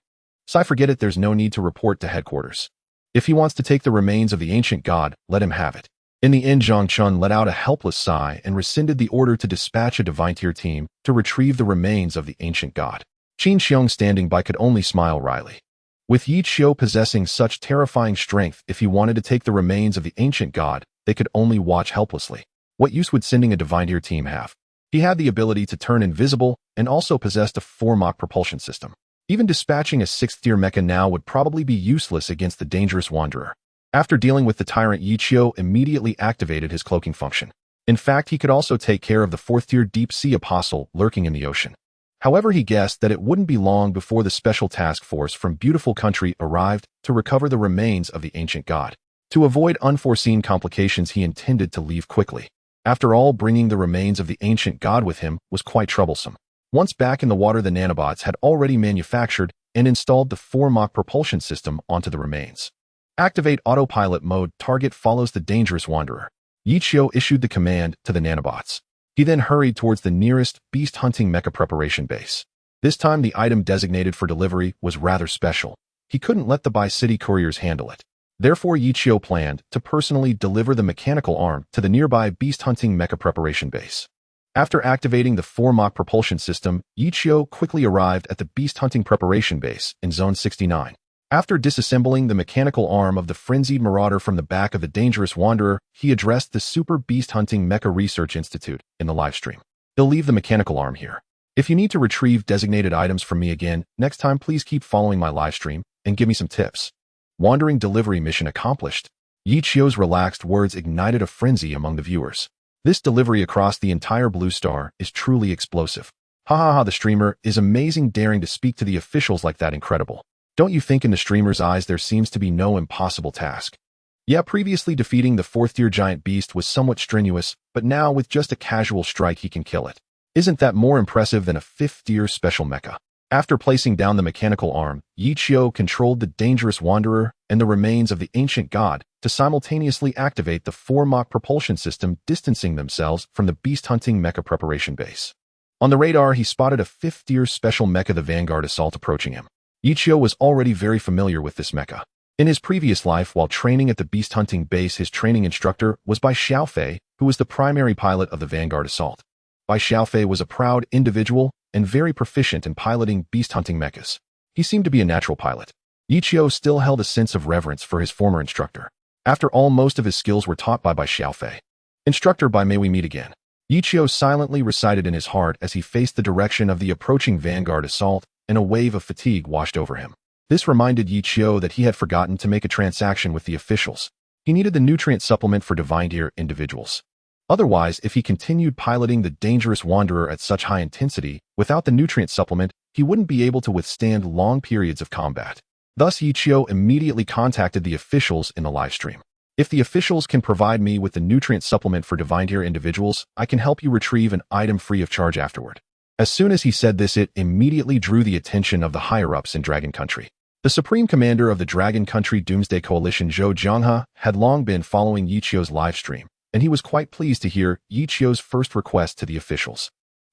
So I forget it, there's no need to report to headquarters. If he wants to take the remains of the ancient god, let him have it. In the end, Zhang Chun let out a helpless sigh and rescinded the order to dispatch a divine tier team to retrieve the remains of the ancient god. Qin Xiong, standing by, could only smile wryly. With Yi Qiu possessing such terrifying strength, if he wanted to take the remains of the ancient god, they could only watch helplessly. What use would sending a divine tier team have? He had the ability to turn invisible and also possessed a 4-Mach propulsion system. Even dispatching a 6th-tier mecha now would probably be useless against the dangerous wanderer. After dealing with the tyrant, Yi Qiu immediately activated his cloaking function. In fact, he could also take care of the 4th-tier deep-sea apostle lurking in the ocean. However, he guessed that it wouldn't be long before the special task force from Beautiful Country arrived to recover the remains of the ancient god. To avoid unforeseen complications, he intended to leave quickly. After all, bringing the remains of the ancient god with him was quite troublesome. Once back in the water, the nanobots had already manufactured and installed the 4-Mach propulsion system onto the remains. Activate autopilot mode. Target follows the dangerous wanderer. Yi Qiu issued the command to the nanobots. He then hurried towards the nearest beast-hunting mecha preparation base. This time, the item designated for delivery was rather special. He couldn't let the Bi-City couriers handle it. Therefore, Yi Qiu planned to personally deliver the mechanical arm to the nearby beast-hunting mecha preparation base. After activating the 4-Mach propulsion system, Yi Qiu quickly arrived at the beast-hunting preparation base in Zone 69. After disassembling the mechanical arm of the frenzied marauder from the back of the dangerous wanderer, he addressed the Super Beast Hunting Mecha Research Institute in the livestream. He'll leave the mechanical arm here. If you need to retrieve designated items from me again, next time please keep following my livestream and give me some tips. Wandering delivery mission accomplished. Yi Qiu's relaxed words ignited a frenzy among the viewers. This delivery across the entire Blue Star is truly explosive. Ha ha ha, the streamer is amazing, daring to speak to the officials like that. Incredible. Don't you think in the streamer's eyes there seems to be no impossible task? Yeah, previously defeating the 4th-tier giant beast was somewhat strenuous, but now with just a casual strike he can kill it. Isn't that more impressive than a 5th-tier special mecha? After placing down the mechanical arm, Yi Qiu controlled the dangerous wanderer and the remains of the ancient god to simultaneously activate the 4-Mach propulsion system, distancing themselves from the beast-hunting mecha preparation base. On the radar, he spotted a 5th-tier special mecha, the Vanguard Assault, approaching him. Yi Qiu was already very familiar with this mecha. In his previous life, while training at the beast-hunting base, his training instructor was Bai Xiaofei, who was the primary pilot of the Vanguard Assault. Bai Xiaofei was a proud individual and very proficient in piloting beast-hunting mechas. He seemed to be a natural pilot. Yi Qiu still held a sense of reverence for his former instructor. After all, most of his skills were taught by Bai Xiaofei. Instructor Bai, may we meet again? Yi Qiu silently recited in his heart as he faced the direction of the approaching Vanguard Assault, and a wave of fatigue washed over him. This reminded Yi Qiu that he had forgotten to make a transaction with the officials. He needed the nutrient supplement for divine tier individuals. Otherwise, if he continued piloting the dangerous wanderer at such high intensity, without the nutrient supplement, he wouldn't be able to withstand long periods of combat. Thus, Yi Qiu immediately contacted the officials in the livestream. If the officials can provide me with the nutrient supplement for divine tier individuals, I can help you retrieve an item free of charge afterward. As soon as he said this, it immediately drew the attention of the higher-ups in Dragon Country. The supreme commander of the Dragon Country Doomsday Coalition, Zhou Jianghe, had long been following Yi Qiu's livestream, and he was quite pleased to hear Yi Qiu's first request to the officials.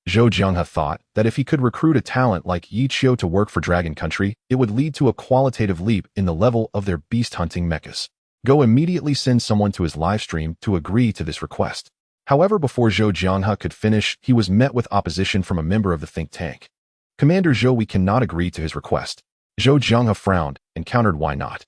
Zhou Jianghe thought that if he could recruit a talent like Yi Qiu to work for Dragon Country, it would lead to a qualitative leap in the level of their beast-hunting mechas. Go immediately send someone to his livestream to agree to this request. However, before Zhou Jianghe could finish, he was met with opposition from a member of the think tank. Commander Zhou, we cannot agree to his request. Zhou Jianghe frowned and countered, why not?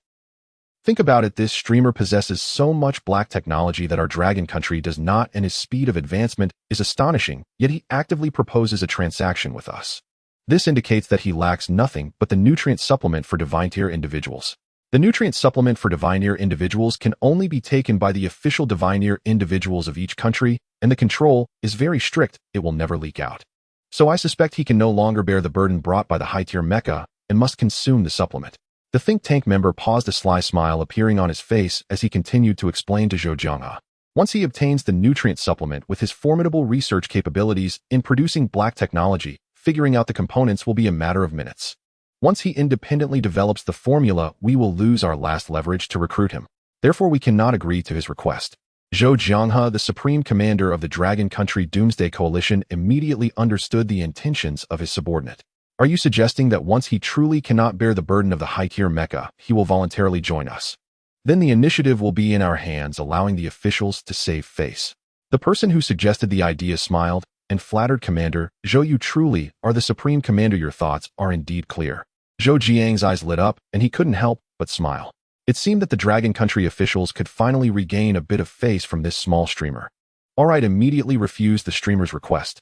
Think about it, this streamer possesses so much black technology that our Dragon Country does not, and his speed of advancement is astonishing, yet he actively proposes a transaction with us. This indicates that he lacks nothing but the nutrient supplement for divine tier individuals. The nutrient supplement for divine tier individuals can only be taken by the official divine tier individuals of each country, and the control is very strict, it will never leak out. So I suspect he can no longer bear the burden brought by the high-tier mecha and must consume the supplement. The think tank member paused, a sly smile appearing on his face as he continued to explain to Zhou Jianghe. Once he obtains the nutrient supplement with his formidable research capabilities in producing black technology, figuring out the components will be a matter of minutes. Once he independently develops the formula, we will lose our last leverage to recruit him. Therefore, we cannot agree to his request. Zhou Jianghe, the supreme commander of the Dragon Country Doomsday Coalition, immediately understood the intentions of his subordinate. Are you suggesting that once he truly cannot bear the burden of the high-tier mecha, he will voluntarily join us? Then the initiative will be in our hands, allowing the officials to save face. The person who suggested the idea smiled and flattered. Commander Zhou, you truly are the supreme commander. Your thoughts are indeed clear. Zhou Jiang's eyes lit up, and he couldn't help but smile. It seemed that the Dragon Country officials could finally regain a bit of face from this small streamer. Alright, immediately refused the streamer's request.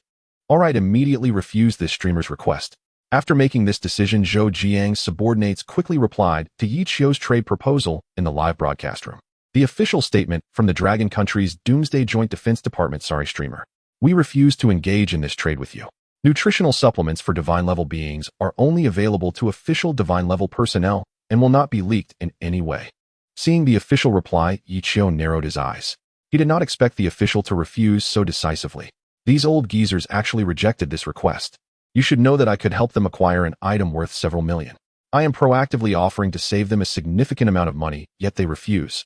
Alright, immediately refused this streamer's request. After making this decision, Zhou Jiang's subordinates quickly replied to Yi Qiu's trade proposal in the live broadcast room. The official statement from the Dragon Country's Doomsday Joint Defense Department. Sorry, streamer. We refuse to engage in this trade with you. Nutritional supplements for divine-level beings are only available to official divine-level personnel and will not be leaked in any way. Seeing the official reply, Yi Qiu narrowed his eyes. He did not expect the official to refuse so decisively. These old geezers actually rejected this request. You should know that I could help them acquire an item worth several million. I am proactively offering to save them a significant amount of money, yet they refuse.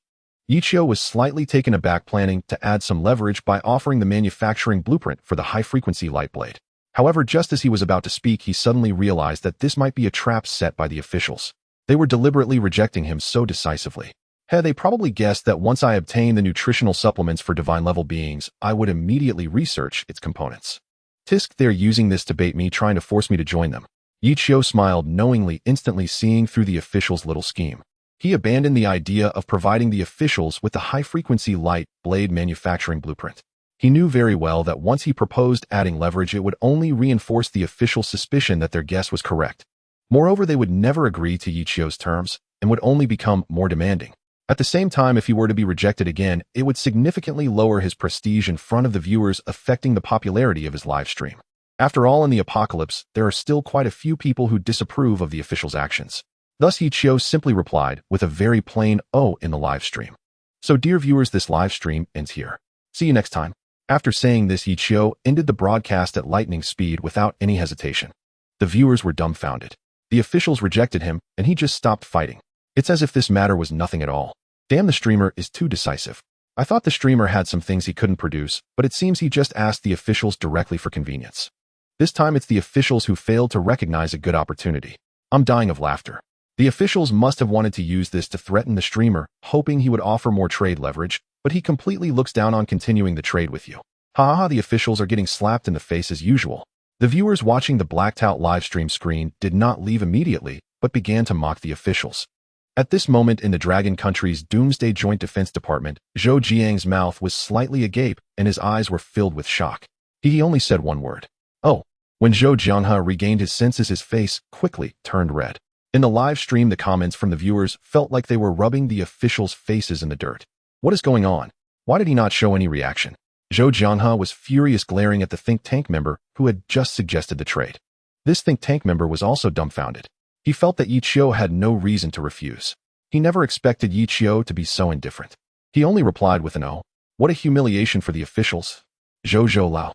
Yi Qiu was slightly taken aback, planning to add some leverage by offering the manufacturing blueprint for the high-frequency light blade. However, just as he was about to speak, he suddenly realized that this might be a trap set by the officials. They were deliberately rejecting him so decisively. They probably guessed that once I obtained the nutritional supplements for divine-level beings, I would immediately research its components. Tisk, they're using this to bait me, trying to force me to join them. Yi Qiu smiled knowingly, instantly seeing through the officials' little scheme. He abandoned the idea of providing the officials with the high-frequency light blade manufacturing blueprint. He knew very well that once he proposed adding leverage, it would only reinforce the officials' suspicion that their guess was correct. Moreover, they would never agree to Yi Qiu's terms and would only become more demanding. At the same time, if he were to be rejected again, it would significantly lower his prestige in front of the viewers, affecting the popularity of his live stream. After all, in the apocalypse, there are still quite a few people who disapprove of the officials' actions. Thus, Yi Qiu simply replied with a very plain "oh" in the live stream. So, dear viewers, this live stream ends here. See you next time. After saying this, Yi Qiu ended the broadcast at lightning speed without any hesitation. The viewers were dumbfounded. The officials rejected him, and he just stopped fighting. It's as if this matter was nothing at all. Damn, the streamer is too decisive. I thought the streamer had some things he couldn't produce, but it seems he just asked the officials directly for convenience. This time it's the officials who failed to recognize a good opportunity. I'm dying of laughter. The officials must have wanted to use this to threaten the streamer, hoping he would offer more trade leverage, but he completely looks down on continuing the trade with you. Ha ha, the officials are getting slapped in the face as usual. The viewers watching the blacked-out livestream screen did not leave immediately, but began to mock the officials. At this moment in the Dragon Country's Doomsday Joint Defense Department, Zhou Jiang's mouth was slightly agape and his eyes were filled with shock. He only said one word. Oh. When Zhou Jianghe regained his senses, his face quickly turned red. In the live stream, the comments from the viewers felt like they were rubbing the officials' faces in the dirt. What is going on? Why did he not show any reaction? Zhou Jianghe was furious, glaring at the think tank member who had just suggested the trade. This think tank member was also dumbfounded. He felt that Yi Qiu had no reason to refuse. He never expected Yi Qiu to be so indifferent. He only replied with an "oh." What a humiliation for the officials. Zhou Lao.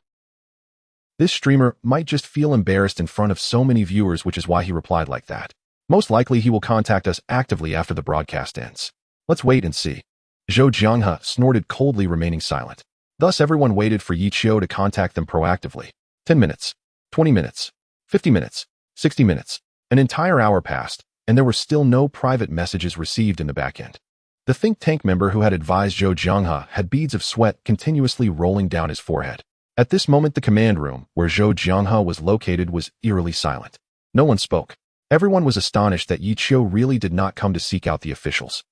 This streamer might just feel embarrassed in front of so many viewers, which is why he replied like that. Most likely he will contact us actively after the broadcast ends. Let's wait and see. Zhou Jianghe snorted coldly, remaining silent. Thus everyone waited for Yi Qiu to contact them proactively. 10 minutes, 20 minutes, 50 minutes, 60 minutes. An entire hour passed, and there were still no private messages received in the back end. The think tank member who had advised Zhou Jianghe had beads of sweat continuously rolling down his forehead. At this moment, the command room, where Zhou Jianghe was located, was eerily silent. No one spoke. Everyone was astonished that Yi Qiu really did not come to seek out the officials.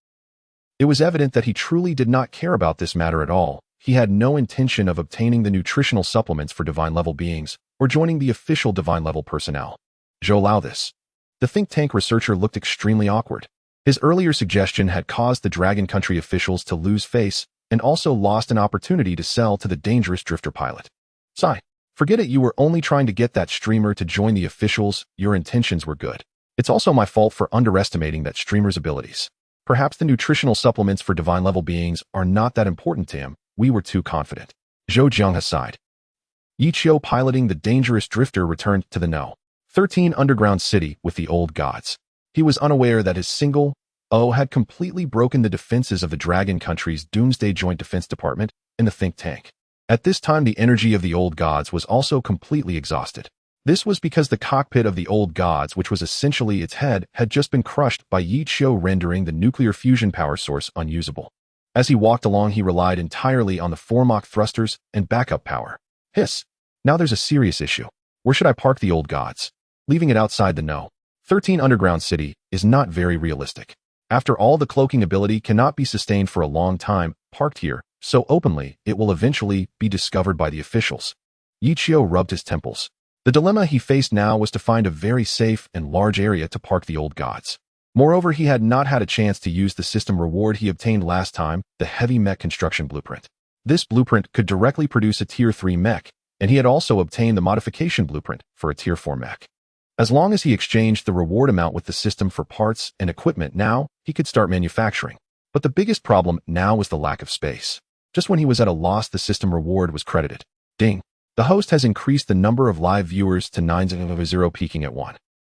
It was evident that he truly did not care about this matter at all. He had no intention of obtaining the nutritional supplements for divine-level beings or joining the official divine-level personnel. Zhou Lao, this. The think tank researcher looked extremely awkward. His earlier suggestion had caused the Dragon Country officials to lose face and also lost an opportunity to sell to the dangerous drifter pilot. Sigh. Forget it, you were only trying to get that streamer to join the officials. Your intentions were good. It's also my fault for underestimating that streamer's abilities. Perhaps the nutritional supplements for divine-level beings are not that important to him. We were too confident. Zhou Jianghe sighed. Yi Qiu, piloting the dangerous drifter, returned to the No. 13 underground city with the old gods. He was unaware that his single O had completely broken the defenses of the Dragon Country's Doomsday Joint Defense Department in the think tank. At this time, the energy of the old gods was also completely exhausted. This was because the cockpit of the old gods, which was essentially its head, had just been crushed by Yi Qiu, rendering the nuclear fusion power source unusable. As he walked along, he relied entirely on the Formach thrusters and backup power. Hiss. Now there's a serious issue. Where should I park the old gods? Leaving it outside the No. 13 underground city is not very realistic. After all, the cloaking ability cannot be sustained for a long time, parked here, so openly, it will eventually be discovered by the officials. Yichio rubbed his temples. The dilemma he faced now was to find a very safe and large area to park the old gods. Moreover, he had not had a chance to use the system reward he obtained last time, the heavy mech construction blueprint. This blueprint could directly produce a tier 3 mech, and he had also obtained the modification blueprint for a tier 4 mech. As long as he exchanged the reward amount with the system for parts and equipment now, he could start manufacturing. But the biggest problem now was the lack of space. Just when he was at a loss, the system reward was credited. Ding. The host has increased the number of live viewers to 900, peaking at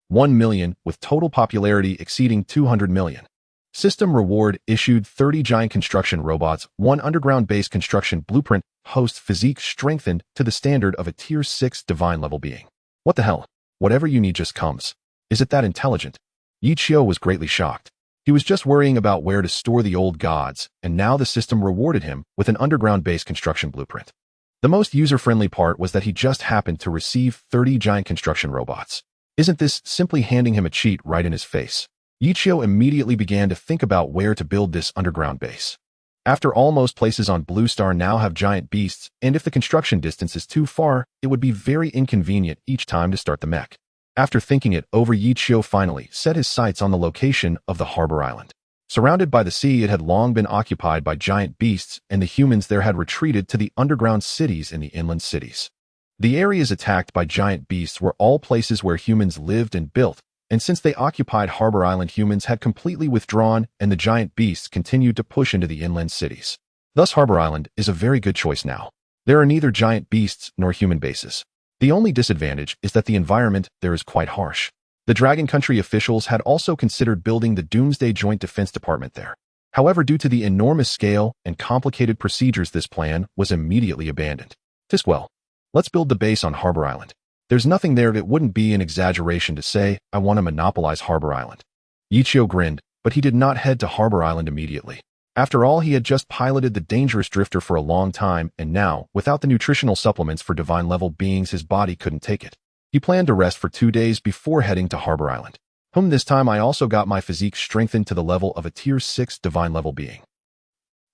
1 million, with total popularity exceeding 200 million. System reward issued 30 giant construction robots, 1 underground base construction blueprint, host physique strengthened to the standard of a tier 6 divine level being. What the hell? Whatever you need just comes. Is it that intelligent? Yichio was greatly shocked. He was just worrying about where to store the old gods, and now the system rewarded him with an underground base construction blueprint. The most user-friendly part was that he just happened to receive 30 giant construction robots. Isn't this simply handing him a cheat right in his face? Yichio immediately began to think about where to build this underground base. After all, most places on Blue Star now have giant beasts, and if the construction distance is too far, it would be very inconvenient each time to start the mech. After thinking it over, Yichio finally set his sights on the location of the harbor island. Surrounded by the sea, it had long been occupied by giant beasts, and the humans there had retreated to the underground cities in the inland cities. The areas attacked by giant beasts were all places where humans lived and built, and since they occupied Harbor Island, humans had completely withdrawn and the giant beasts continued to push into the inland cities. Thus, Harbor Island is a very good choice now. There are neither giant beasts nor human bases. The only disadvantage is that the environment there is quite harsh. The Dragon Country officials had also considered building the Doomsday Joint Defense Department there. However, due to the enormous scale and complicated procedures, this plan was immediately abandoned. Well, let's build the base on Harbor Island. There's nothing there. It wouldn't be an exaggeration to say, I want to monopolize Harbor Island. Yichio grinned, but he did not head to Harbor Island immediately. After all, he had just piloted the dangerous drifter for a long time, and now, without the nutritional supplements for divine-level beings, his body couldn't take it. He planned to rest for 2 days before heading to Harbor Island. This time I also got my physique strengthened to the level of a tier 6 divine-level being.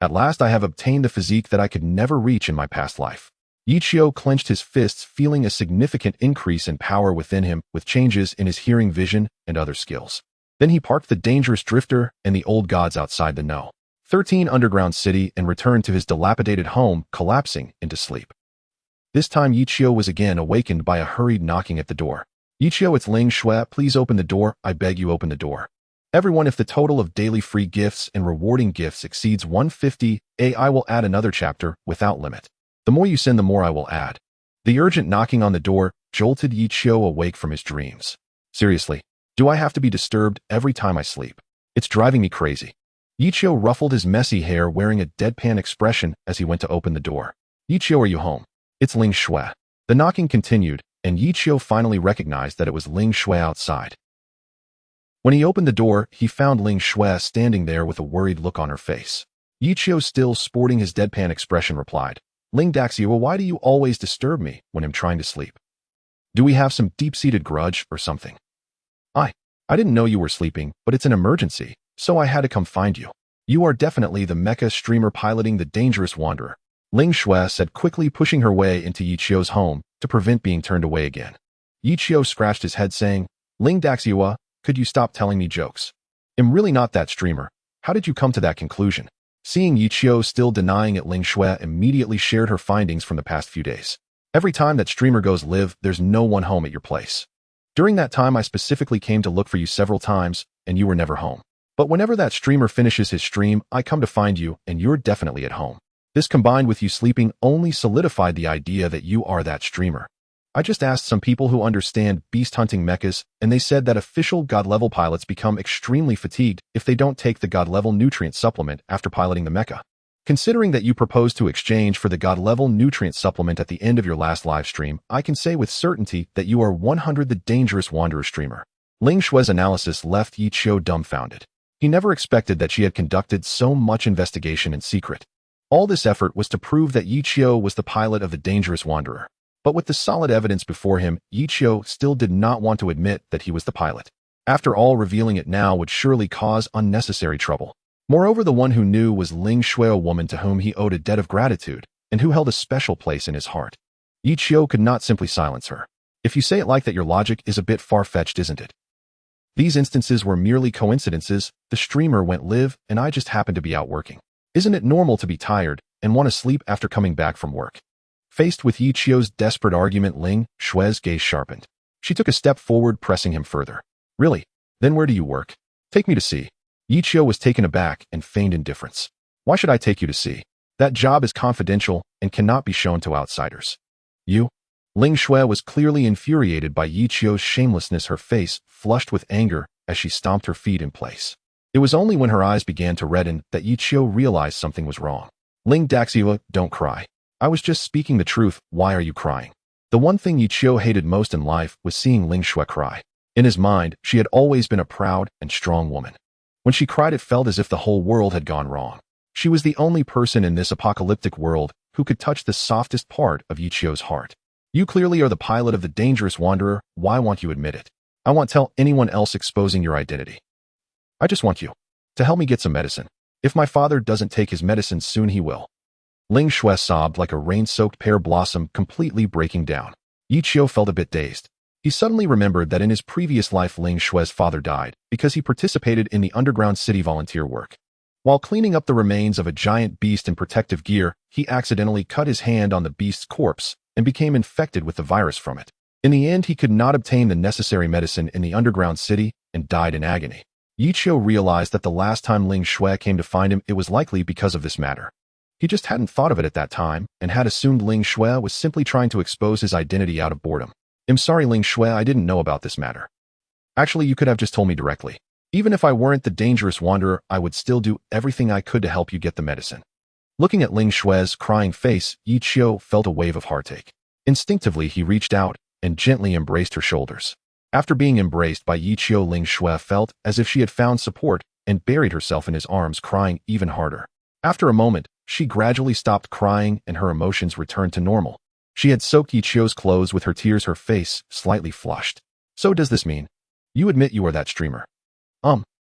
At last I have obtained the physique that I could never reach in my past life. Yichio clenched his fists, feeling a significant increase in power within him, with changes in his hearing, vision, and other skills. Then he parked the dangerous drifter and the old gods outside the No. 13 underground city and returned to his dilapidated home, collapsing into sleep. This time Yichio was again awakened by a hurried knocking at the door. Yichio, it's Ling Shui, please open the door, I beg you, open the door. Everyone, if the total of daily free gifts and rewarding gifts exceeds 150, I will add another chapter without limit. The more you send, the more I will add. The urgent knocking on the door jolted Yichio awake from his dreams. Seriously, do I have to be disturbed every time I sleep? It's driving me crazy. Yichio ruffled his messy hair, wearing a deadpan expression as he went to open the door. Yichio, are you home? It's Ling Shui. The knocking continued, and Yichio finally recognized that it was Ling Shui outside. When he opened the door, he found Ling Shui standing there with a worried look on her face. Yichio, still sporting his deadpan expression, replied, Ling Daxiwa, why do you always disturb me when I'm trying to sleep? Do we have some deep-seated grudge or something? I didn't know you were sleeping, but it's an emergency, so I had to come find you. You are definitely the Mecha streamer piloting the dangerous wanderer, Ling Shui said, quickly pushing her way into Yichio's home to prevent being turned away again. Yichio scratched his head, saying, Ling Daxiwa, could you stop telling me jokes? I'm really not that streamer. How did you come to that conclusion? Seeing Yichio still denying it, Ling Shui immediately shared her findings from the past few days. Every time that streamer goes live, there's no one home at your place. During that time, I specifically came to look for you several times, and you were never home. But whenever that streamer finishes his stream, I come to find you, and you're definitely at home. This, combined with you sleeping, only solidified the idea that you are that streamer. I just asked some people who understand beast hunting mechas, and they said that official god-level pilots become extremely fatigued if they don't take the god-level nutrient supplement after piloting the mecha. Considering that you proposed to exchange for the god-level nutrient supplement at the end of your last live stream, I can say with certainty that you are 100 the dangerous wanderer streamer. Ling Shui's analysis left Yichio dumbfounded. He never expected that she had conducted so much investigation in secret. All this effort was to prove that Yichio was the pilot of the dangerous wanderer. But with the solid evidence before him, Yichio still did not want to admit that he was the pilot. After all, revealing it now would surely cause unnecessary trouble. Moreover, the one who knew was Ling Shui, a woman to whom he owed a debt of gratitude and who held a special place in his heart. Yi Qiu could not simply silence her. If you say it like that, your logic is a bit far-fetched, isn't it? These instances were merely coincidences. The streamer went live and I just happened to be out working. Isn't it normal to be tired and want to sleep after coming back from work? Faced with Yi Qiu's desperate argument, Ling Shui's gaze sharpened. She took a step forward, pressing him further. Really? Then where do you work? Take me to see. Yi Qiu was taken aback and feigned indifference. Why should I take you to see? That job is confidential and cannot be shown to outsiders. You? Ling Shui was clearly infuriated by Yi Qiu's shamelessness, her face flushed with anger as she stomped her feet in place. It was only when her eyes began to redden that Yi Qiu realized something was wrong. Ling Daxiwa, don't cry. I was just speaking the truth. Why are you crying? The one thing Yi Qiu hated most in life was seeing Ling Shui cry. In his mind, she had always been a proud and strong woman. When she cried, it felt as if the whole world had gone wrong. She was the only person in this apocalyptic world who could touch the softest part of Yi Qiu's heart. You clearly are the pilot of the dangerous wanderer. Why won't you admit it? I won't tell anyone else exposing your identity. I just want you to help me get some medicine. If my father doesn't take his medicine soon, he will. Ling Shui sobbed like a rain-soaked pear blossom, completely breaking down. Yi Qiu felt a bit dazed. He suddenly remembered that in his previous life Ling Shui's father died because he participated in the underground city volunteer work. While cleaning up the remains of a giant beast in protective gear, he accidentally cut his hand on the beast's corpse and became infected with the virus from it. In the end, he could not obtain the necessary medicine in the underground city and died in agony. Yi Qiu realized that the last time Ling Shui came to find him, it was likely because of this matter. He just hadn't thought of it at that time and had assumed Ling Shui was simply trying to expose his identity out of boredom. I'm sorry, Ling Shui, I didn't know about this matter. Actually, you could have just told me directly. Even if I weren't the dangerous wanderer, I would still do everything I could to help you get the medicine. Looking at Ling Shui's crying face, Yi Qiu felt a wave of heartache. Instinctively, he reached out and gently embraced her shoulders. After being embraced by Yi Qiu, Ling Shui felt as if she had found support and buried herself in his arms, crying even harder. After a moment, she gradually stopped crying and her emotions returned to normal. She had soaked Yi Qiu's clothes with her tears, her face slightly flushed. So does this mean you admit you are that streamer?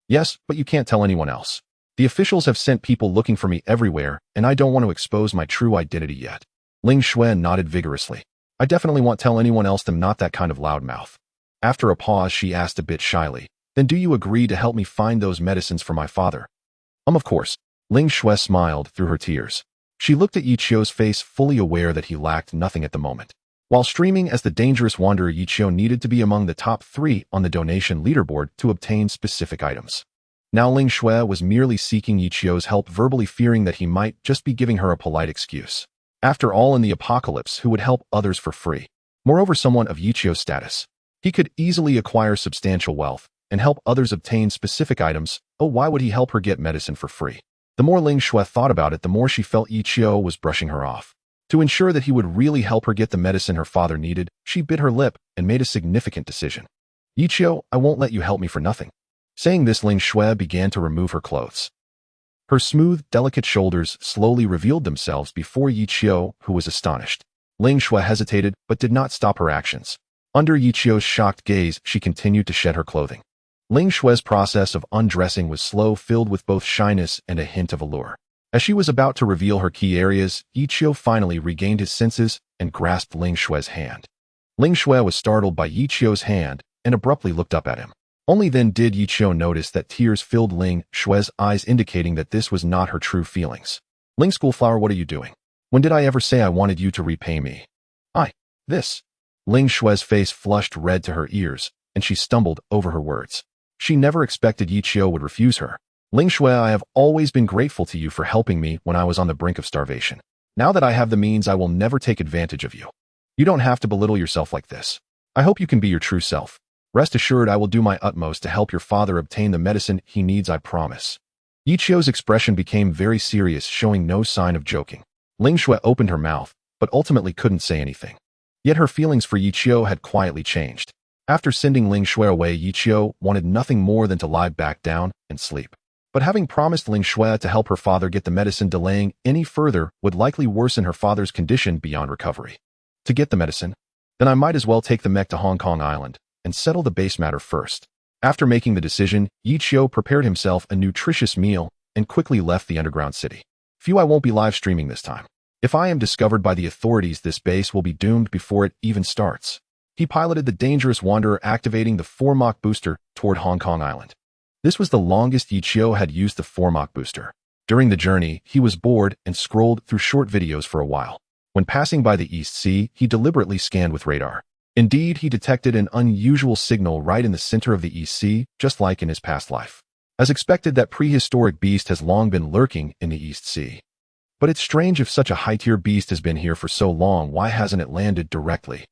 Yes, but you can't tell anyone else. The officials have sent people looking for me everywhere, and I don't want to expose my true identity yet. Ling Shui nodded vigorously. I definitely won't tell anyone else. I'm not that kind of loudmouth. After a pause, she asked a bit shyly, then do you agree to help me find those medicines for my father? Of course. Ling Shui smiled through her tears. She looked at Yi Qiu's face, fully aware that he lacked nothing at the moment. While streaming as the dangerous wanderer, Yi Qiu needed to be among the top 3 on the donation leaderboard to obtain specific items. Now Ling Shui was merely seeking Yi Qiu's help, verbally fearing that he might just be giving her a polite excuse. After all, in the apocalypse, who would help others for free? Moreover, someone of Yi Qiu's status. He could easily acquire substantial wealth and help others obtain specific items. Oh, why would he help her get medicine for free? The more Ling Shui thought about it, the more she felt Yi Qiu was brushing her off. To ensure that he would really help her get the medicine her father needed, she bit her lip and made a significant decision. Yi Qiu, I won't let you help me for nothing. Saying this, Ling Shui began to remove her clothes. Her smooth, delicate shoulders slowly revealed themselves before Yi Qiu, who was astonished. Ling Shui hesitated, but did not stop her actions. Under Yi Qiu's shocked gaze, she continued to shed her clothing. Ling Shui's process of undressing was slow, filled with both shyness and a hint of allure. As she was about to reveal her key areas, Yi Qiu finally regained his senses and grasped Ling Shui's hand. Ling Shui was startled by Yi Qiu's hand and abruptly looked up at him. Only then did Yi Qiu notice that tears filled Ling Shui's eyes, indicating that this was not her true feelings. Ling Schoolflower, what are you doing? When did I ever say I wanted you to repay me? This. Ling Shui's face flushed red to her ears, and she stumbled over her words. She never expected Yi Qiu would refuse her. Ling Shui, I have always been grateful to you for helping me when I was on the brink of starvation. Now that I have the means, I will never take advantage of you. You don't have to belittle yourself like this. I hope you can be your true self. Rest assured, I will do my utmost to help your father obtain the medicine he needs, I promise. Yi Qiu's expression became very serious, showing no sign of joking. Ling Shui opened her mouth, but ultimately couldn't say anything. Yet her feelings for Yi Qiu had quietly changed. After sending Ling Shui away, Yi Qiu wanted nothing more than to lie back down and sleep. But having promised Ling Shui to help her father get the medicine, delaying any further would likely worsen her father's condition beyond recovery. To get the medicine? Then I might as well take the Mecha to Hong Kong Island and settle the base matter first. After making the decision, Yichio prepared himself a nutritious meal and quickly left the underground city. Phew, I won't be live streaming this time. If I am discovered by the authorities, this base will be doomed before it even starts. He piloted the dangerous wanderer, activating the 4 Mach booster toward Hong Kong Island. This was the longest Yichio had used the 4 Mach booster. During the journey, he was bored and scrolled through short videos for a while. When passing by the East Sea, he deliberately scanned with radar. Indeed, he detected an unusual signal right in the center of the East Sea, just like in his past life. As expected, that prehistoric beast has long been lurking in the East Sea. But it's strange, if such a high-tier beast has been here for so long, why hasn't it landed directly?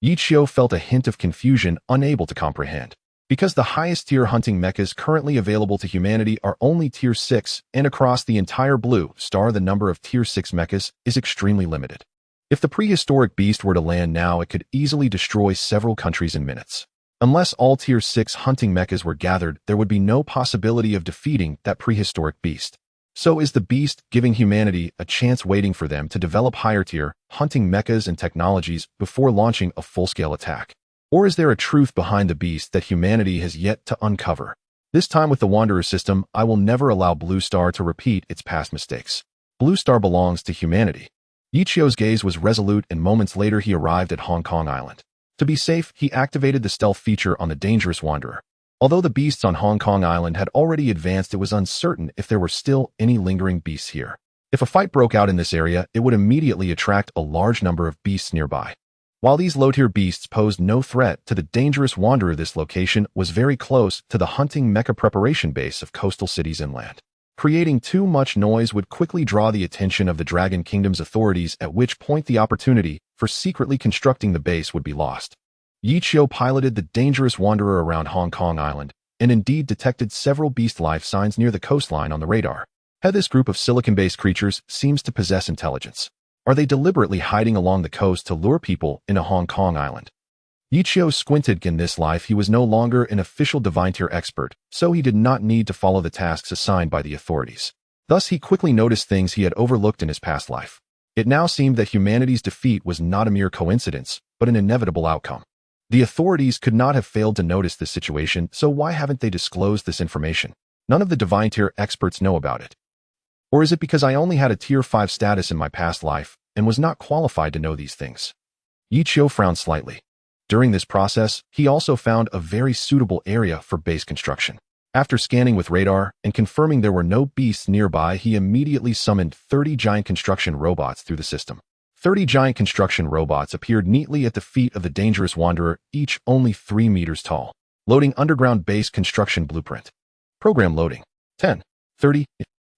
Yichio felt a hint of confusion, unable to comprehend. Because the highest-tier hunting mechas currently available to humanity are only Tier 6, and across the entire blue star the number of Tier 6 mechas is extremely limited. If the prehistoric beast were to land now, it could easily destroy several countries in minutes. Unless all Tier 6 hunting mechas were gathered, there would be no possibility of defeating that prehistoric beast. So is the beast giving humanity a chance, waiting for them to develop higher-tier hunting mechas and technologies before launching a full-scale attack? Or is there a truth behind the beast that humanity has yet to uncover? This time with the Wanderer system, I will never allow Blue Star to repeat its past mistakes. Blue Star belongs to humanity. Yichio's gaze was resolute, and moments later he arrived at Hong Kong Island. To be safe, he activated the stealth feature on the dangerous wanderer. Although the beasts on Hong Kong Island had already advanced, it was uncertain if there were still any lingering beasts here. If a fight broke out in this area, it would immediately attract a large number of beasts nearby. While these low-tier beasts posed no threat to the dangerous wanderer, this location was very close to the hunting mecha preparation base of coastal cities inland. Creating too much noise would quickly draw the attention of the Dragon Kingdom's authorities, at which point the opportunity for secretly constructing the base would be lost. Yichio piloted the dangerous wanderer around Hong Kong Island, and indeed detected several beast life signs near the coastline on the radar. This group of silicon-based creatures seems to possess intelligence. Are they deliberately hiding along the coast to lure people into Hong Kong Island? Yichio squinted. In this life, he was no longer an official divine tier expert, so he did not need to follow the tasks assigned by the authorities. Thus, he quickly noticed things he had overlooked in his past life. It now seemed that humanity's defeat was not a mere coincidence, but an inevitable outcome. The authorities could not have failed to notice this situation, so why haven't they disclosed this information? None of the divine tier experts know about it. Or is it because I only had a Tier 5 status in my past life and was not qualified to know these things? Yichio frowned slightly. During this process, he also found a very suitable area for base construction. After scanning with radar and confirming there were no beasts nearby, he immediately summoned 30 giant construction robots through the system. 30 giant construction robots appeared neatly at the feet of the dangerous wanderer, each only 3 meters tall. Loading underground base construction blueprint. Program loading. 10, 30,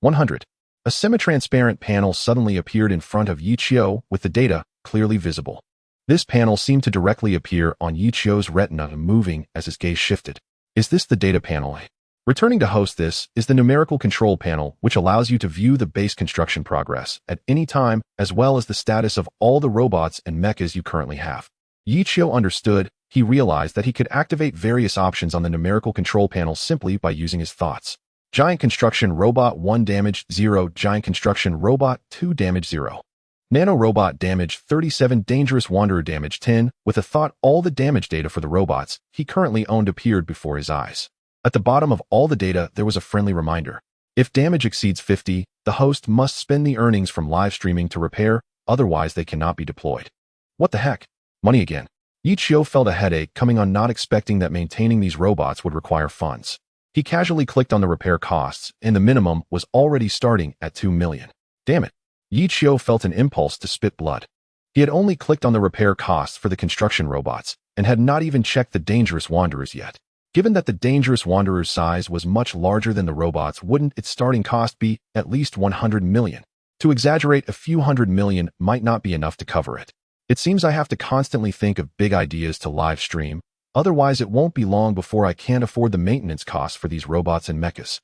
100. A semi-transparent panel suddenly appeared in front of Yichio with the data clearly visible. This panel seemed to directly appear on Yichio's retina, moving as his gaze shifted. Is this the data panel? Returning to host, this is the numerical control panel, which allows you to view the base construction progress at any time, as well as the status of all the robots and mechas you currently have. Yichio understood. He realized that he could activate various options on the numerical control panel simply by using his thoughts. Giant Construction Robot 1 damage 0, Giant Construction Robot 2 damage 0. Nano Robot damage 37, Dangerous Wanderer damage 10. With a thought, all the damage data for the robots he currently owned appeared before his eyes. At the bottom of all the data, there was a friendly reminder. If damage exceeds 50, the host must spend the earnings from live streaming to repair, otherwise they cannot be deployed. What the heck? Money again. Yichio felt a headache coming on, not expecting that maintaining these robots would require funds. He casually clicked on the repair costs, and the minimum was already starting at 2 million. Damn it. Yichio felt an impulse to spit blood. He had only clicked on the repair costs for the construction robots, and had not even checked the dangerous wanderers yet. Given that the dangerous wanderer's size was much larger than the robots, wouldn't its starting cost be at least 100 million? To exaggerate, a few hundred million might not be enough to cover it. It seems I have to constantly think of big ideas to live stream, otherwise it won't be long before I can't afford the maintenance costs for these robots and mechas.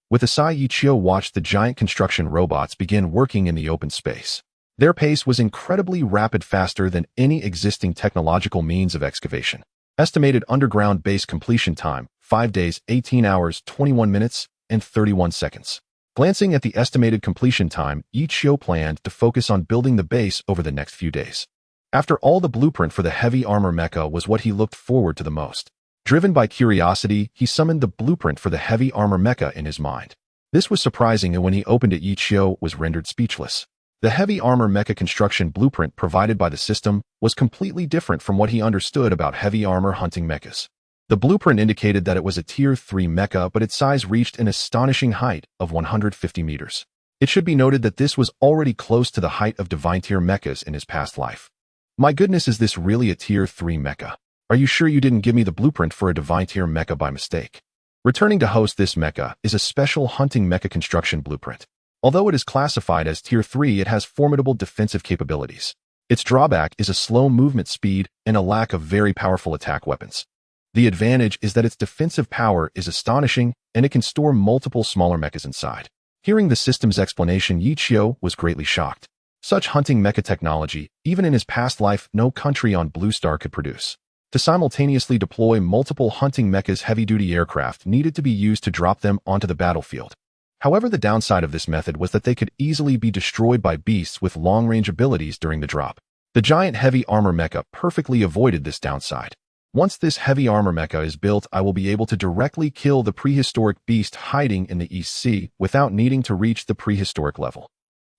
With a sigh, Yichio watched the giant construction robots begin working in the open space. Their pace was incredibly rapid, faster than any existing technological means of excavation. Estimated underground base completion time, 5 days, 18 hours, 21 minutes, and 31 seconds. Glancing at the estimated completion time, Yichio planned to focus on building the base over the next few days. After all, the blueprint for the heavy armor mecha was what he looked forward to the most. Driven by curiosity, he summoned the blueprint for the heavy armor mecha in his mind. This was surprising, and when he opened it, Yichio was rendered speechless. The heavy armor mecha construction blueprint provided by the system was completely different from what he understood about heavy armor hunting mechas. The blueprint indicated that it was a Tier 3 mecha, but its size reached an astonishing height of 150 meters. It should be noted that this was already close to the height of divine tier mechas in his past life. My goodness, is this really a Tier 3 mecha? Are you sure you didn't give me the blueprint for a divine tier mecha by mistake? Returning to host, this mecha is a special hunting mecha construction blueprint. Although it is classified as Tier 3, it has formidable defensive capabilities. Its drawback is a slow movement speed and a lack of very powerful attack weapons. The advantage is that its defensive power is astonishing, and it can store multiple smaller mechas inside. Hearing the system's explanation, Yichio was greatly shocked. Such hunting mecha technology, even in his past life, no country on Blue Star could produce. To simultaneously deploy multiple hunting mechas, heavy-duty aircraft needed to be used to drop them onto the battlefield. However, the downside of this method was that they could easily be destroyed by beasts with long-range abilities during the drop. The giant heavy armor mecha perfectly avoided this downside. Once this heavy armor mecha is built, I will be able to directly kill the prehistoric beast hiding in the East Sea without needing to reach the prehistoric level.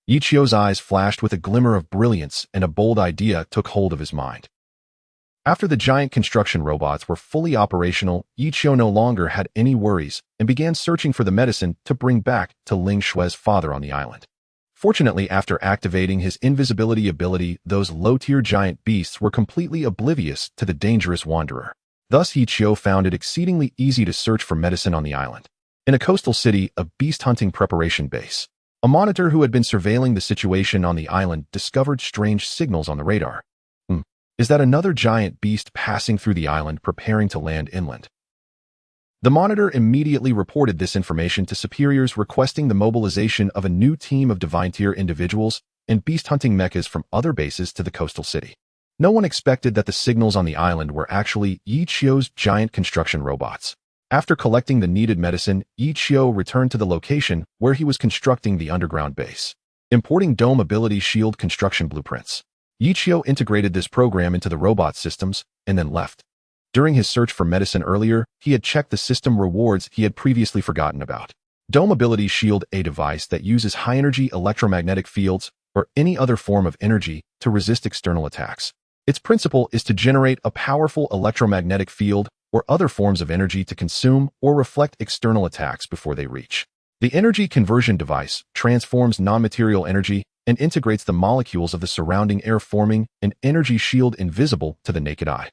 Yichio's eyes flashed with a glimmer of brilliance, and a bold idea took hold of his mind. After the giant construction robots were fully operational, Yichio no longer had any worries and began searching for the medicine to bring back to Ling Shue's father on the island. Fortunately, after activating his invisibility ability, those low-tier giant beasts were completely oblivious to the dangerous wanderer. Thus, Yichio found it exceedingly easy to search for medicine on the island. In a coastal city, a beast hunting preparation base, a monitor who had been surveilling the situation on the island discovered strange signals on the radar. Is that another giant beast passing through the island preparing to land inland? The monitor immediately reported this information to superiors, requesting the mobilization of a new team of divine tier individuals and beast hunting mechas from other bases to the coastal city. No one expected that the signals on the island were actually Yichio's giant construction robots. After collecting the needed medicine, Yichio returned to the location where he was constructing the underground base, importing dome ability shield construction blueprints. Yichio integrated this program into the robot systems and then left. During his search for medicine earlier, he had checked the system rewards he had previously forgotten about. Dome Ability Shield, a device that uses high-energy electromagnetic fields or any other form of energy to resist external attacks. Its principle is to generate a powerful electromagnetic field or other forms of energy to consume or reflect external attacks before they reach. The energy conversion device transforms non-material energy and integrates the molecules of the surrounding air, forming an energy shield invisible to the naked eye.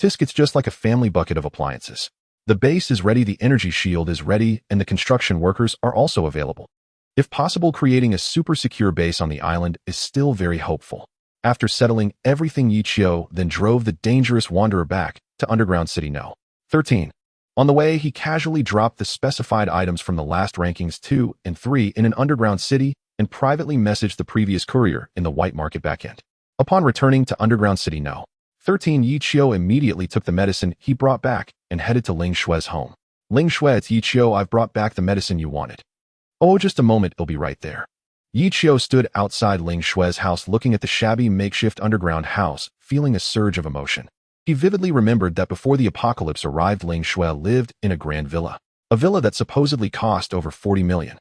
It's just like a family bucket of appliances. The base is ready, the energy shield is ready, and the construction workers are also available. If possible, creating a super secure base on the island is still very hopeful. After settling everything, Yichio then drove the dangerous wanderer back to Underground City No. 13. On the way, he casually dropped the specified items from the last rankings 2 and 3 in an underground city and privately messaged the previous courier in the white market backend. Upon returning to Underground City No. 13, Yichio immediately took the medicine he brought back and headed to Ling Shue's home. Ling Shue, it's Yichio, I've brought back the medicine you wanted. Oh, just a moment, it'll be right there. Yichio stood outside Ling Shue's house looking at the shabby makeshift underground house, feeling a surge of emotion. He vividly remembered that before the apocalypse arrived, Ling Shue lived in a grand villa. A villa that supposedly cost over 40 million.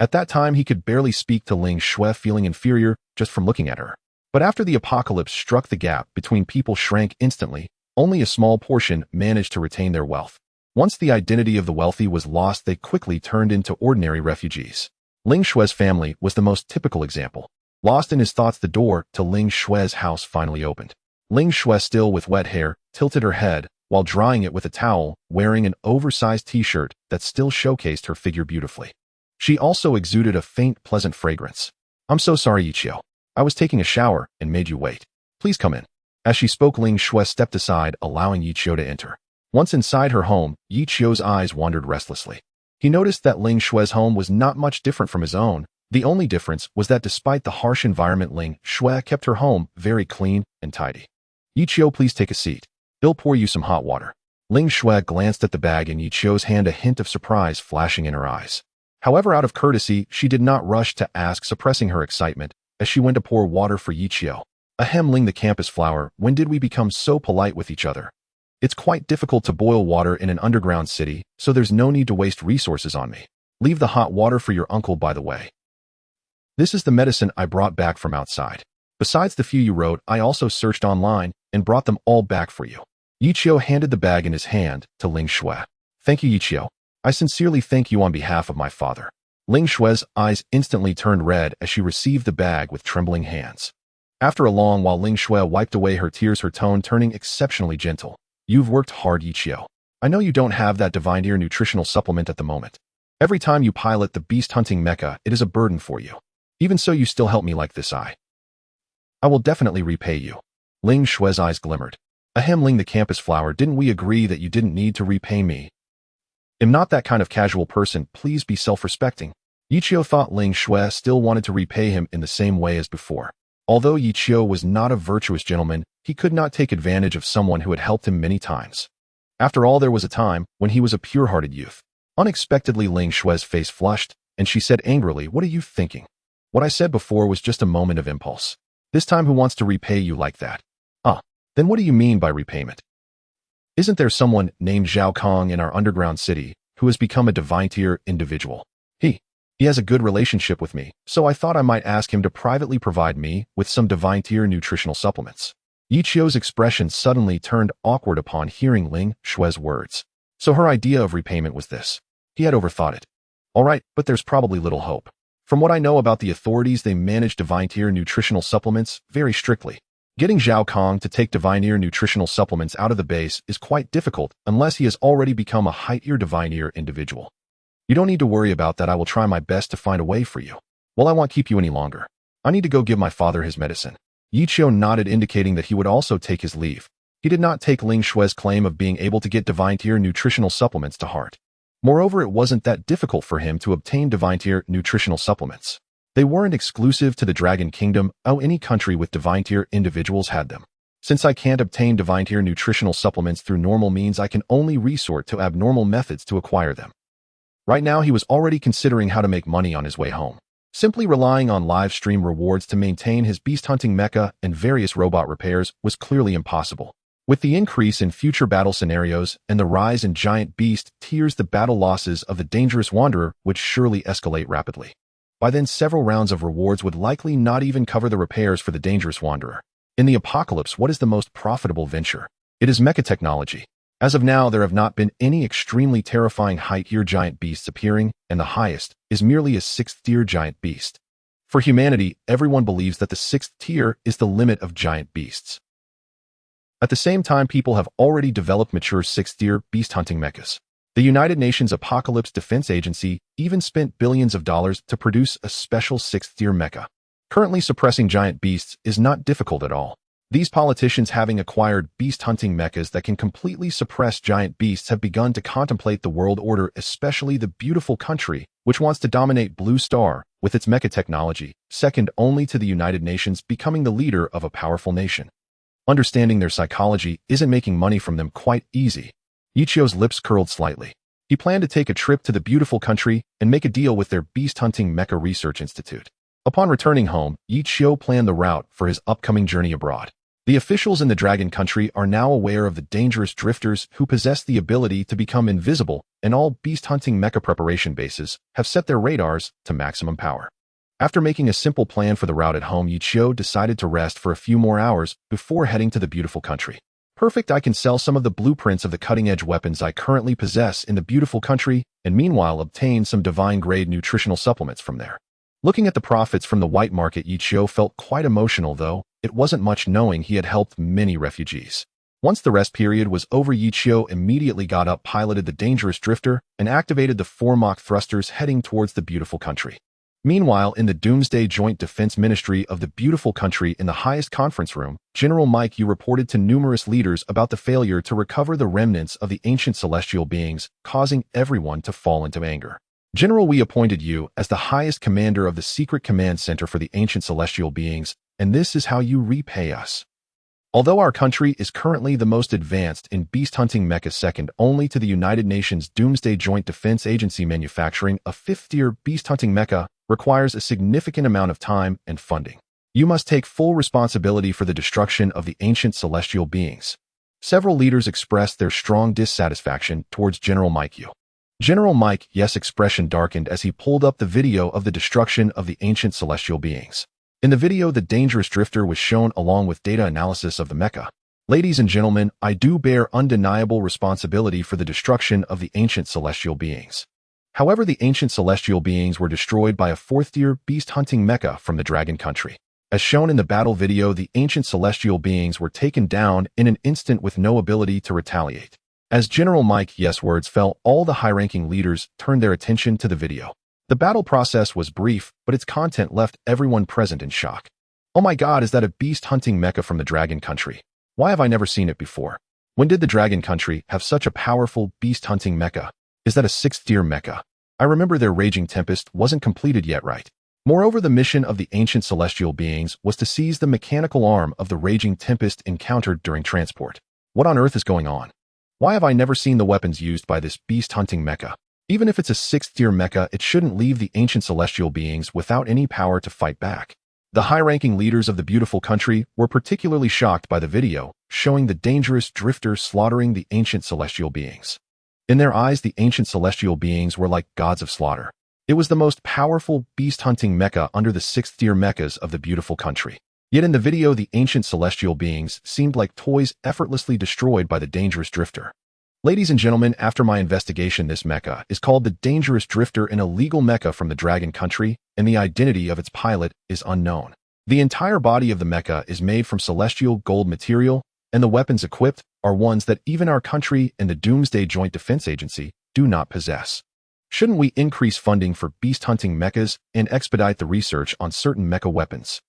At that time, he could barely speak to Ling Shue, feeling inferior just from looking at her. But after the apocalypse struck, the gap between people shrank instantly. Only a small portion managed to retain their wealth. Once the identity of the wealthy was lost, they quickly turned into ordinary refugees. Ling Shue's family was the most typical example. Lost in his thoughts, the door to Ling Shue's house finally opened. Ling Shue, still with wet hair, tilted her head while drying it with a towel, wearing an oversized t-shirt that still showcased her figure beautifully. She also exuded a faint, pleasant fragrance. I'm so sorry, Yichio. I was taking a shower and made you wait. Please come in. As she spoke, Ling Shue stepped aside, allowing Yichio to enter. Once inside her home, Yichio's eyes wandered restlessly. He noticed that Ling Shue's home was not much different from his own. The only difference was that despite the harsh environment, Ling Shue kept her home very clean and tidy. Yichio, please take a seat. I'll pour you some hot water. Ling Shue glanced at the bag in Yichio's hand, a hint of surprise flashing in her eyes. However, out of courtesy, she did not rush to ask, suppressing her excitement as she went to pour water for Yichio. Ahem, Ling, the campus flower, when did we become so polite with each other? It's quite difficult to boil water in an underground city, so there's no need to waste resources on me. Leave the hot water for your uncle, by the way. This is the medicine I brought back from outside. Besides the few you wrote, I also searched online and brought them all back for you. Yichio handed the bag in his hand to Ling Shui. Thank you, Yichio. I sincerely thank you on behalf of my father. Ling Shui's eyes instantly turned red as she received the bag with trembling hands. After a long while, Ling Shui wiped away her tears, her tone turning exceptionally gentle. You've worked hard, Yichio. I know you don't have that divine ear nutritional supplement at the moment. Every time you pilot the beast hunting mecha, it is a burden for you. Even so, you still help me like this. I will definitely repay you. Ling Shui's eyes glimmered. Ahem, Ling the campus flower, didn't we agree that you didn't need to repay me? I'm not that kind of casual person, please be self-respecting. Yichio thought Ling Shui still wanted to repay him in the same way as before. Although Yichio was not a virtuous gentleman, he could not take advantage of someone who had helped him many times. After all, there was a time when he was a pure-hearted youth. Unexpectedly, Ling Shui's face flushed, and she said angrily, "What are you thinking? What I said before was just a moment of impulse. This time, who wants to repay you like that? Then what do you mean by repayment? Isn't there someone named Zhao Kong in our underground city who has become a divine-tier individual? He has a good relationship with me, so I thought I might ask him to privately provide me with some divine-tier nutritional supplements." Yichio's expression suddenly turned awkward upon hearing Ling Shui's words. So her idea of repayment was this. He had overthought it. All right, but there's probably little hope. From what I know about the authorities, they manage divine-tier nutritional supplements very strictly. Getting Zhao Kong to take divine-ear nutritional supplements out of the base is quite difficult unless he has already become a high-tier divine-ear individual. You don't need to worry about that. I will try my best to find a way for you. Well, I won't keep you any longer. I need to go give my father his medicine. Yichio nodded, indicating that he would also take his leave. He did not take Ling Shui's claim of being able to get divine-tier nutritional supplements to heart. Moreover, it wasn't that difficult for him to obtain divine-tier nutritional supplements. They weren't exclusive to the Dragon Kingdom. Any country with divine-tier individuals had them. Since I can't obtain divine-tier nutritional supplements through normal means, I can only resort to abnormal methods to acquire them. Right now, he was already considering how to make money on his way home. Simply relying on livestream rewards to maintain his beast-hunting mecha and various robot repairs was clearly impossible. With the increase in future battle scenarios and the rise in giant beast tiers, the battle losses of the dangerous wanderer would surely escalate rapidly. By then, several rounds of rewards would likely not even cover the repairs for the dangerous wanderer. In the apocalypse, what is the most profitable venture? It is mecha technology. As of now, there have not been any extremely terrifying high-tier giant beasts appearing, and the highest is merely a 6th-tier giant beast. For humanity, everyone believes that the 6th tier is the limit of giant beasts. At the same time, people have already developed mature 6th-tier beast-hunting mechas. The United Nations Apocalypse Defense Agency even spent billions of dollars to produce a special 6th-tier mecha. Currently, suppressing giant beasts is not difficult at all. These politicians, having acquired beast-hunting mechas that can completely suppress giant beasts, have begun to contemplate the world order, especially the beautiful country, which wants to dominate Blue Star with its mecha technology, second only to the United Nations, becoming the leader of a powerful nation. Understanding their psychology isn't making money from them quite easy. Yichio's lips curled slightly. He planned to take a trip to the beautiful country and make a deal with their beast-hunting mecha research institute. Upon returning home, Yichio planned the route for his upcoming journey abroad. The officials in the Dragon Country are now aware of the dangerous drifters who possess the ability to become invisible, and all beast-hunting mecha preparation bases have set their radars to maximum power. After making a simple plan for the route at home, Yichio decided to rest for a few more hours before heading to the beautiful country. Perfect, I can sell some of the blueprints of the cutting-edge weapons I currently possess in the beautiful country, and meanwhile obtain some divine-grade nutritional supplements from there. Looking at the profits from the white market, Yichio felt quite emotional, though it wasn't much, knowing he had helped many refugees. Once the rest period was over, Yichio immediately got up, piloted the dangerous drifter, and activated the 4 Mach thrusters heading towards the beautiful country. Meanwhile, in the Doomsday Joint Defense Ministry of the beautiful country, in the highest conference room, General Mike Yu reported to numerous leaders about the failure to recover the remnants of the ancient celestial beings, causing everyone to fall into anger. General, we appointed you as the highest commander of the secret command center for the ancient celestial beings, and this is how you repay us. Although our country is currently the most advanced in beast-hunting mecha, second only to the United Nations Doomsday Joint Defense Agency, manufacturing a 5th-tier beast-hunting mecha requires a significant amount of time and funding. You must take full responsibility for the destruction of the ancient celestial beings. Several leaders expressed their strong dissatisfaction towards General Mike Yu. General Mike Yu's expression darkened as he pulled up the video of the destruction of the ancient celestial beings. In the video, the dangerous drifter was shown along with data analysis of the Mecha. Ladies and gentlemen, I do bear undeniable responsibility for the destruction of the ancient celestial beings. However, the ancient celestial beings were destroyed by a fourth-tier beast-hunting Mecha from the Dragon Country. As shown in the battle video, the ancient celestial beings were taken down in an instant with no ability to retaliate. As General Mike Yu's words fell, all the high-ranking leaders turned their attention to the video. The battle process was brief, but its content left everyone present in shock. Oh my god, is that a beast-hunting Mecha from the Dragon Country? Why have I never seen it before? When did the Dragon Country have such a powerful beast-hunting Mecha? Is that a sixth-tier Mecha? I remember their raging tempest wasn't completed yet, right? Moreover, the mission of the ancient celestial beings was to seize the mechanical arm of the raging tempest encountered during transport. What on earth is going on? Why have I never seen the weapons used by this beast-hunting Mecha? Even if it's a sixth-tier Mecha, it shouldn't leave the ancient celestial beings without any power to fight back. The high-ranking leaders of the beautiful country were particularly shocked by the video, showing the dangerous drifter slaughtering the ancient celestial beings. In their eyes, the ancient celestial beings were like gods of slaughter. It was the most powerful beast-hunting Mecha under the sixth-tier Mechas of the beautiful country. Yet in the video, the ancient celestial beings seemed like toys effortlessly destroyed by the dangerous drifter. Ladies and gentlemen, after my investigation, this Mecha is called the Dangerous Drifter, an illegal Mecha from the Dragon Country, and the identity of its pilot is unknown. The entire body of the Mecha is made from celestial gold material, and the weapons equipped are ones that even our country and the Doomsday Joint Defense Agency do not possess. Shouldn't we increase funding for beast-hunting mechas and expedite the research on certain mecha weapons?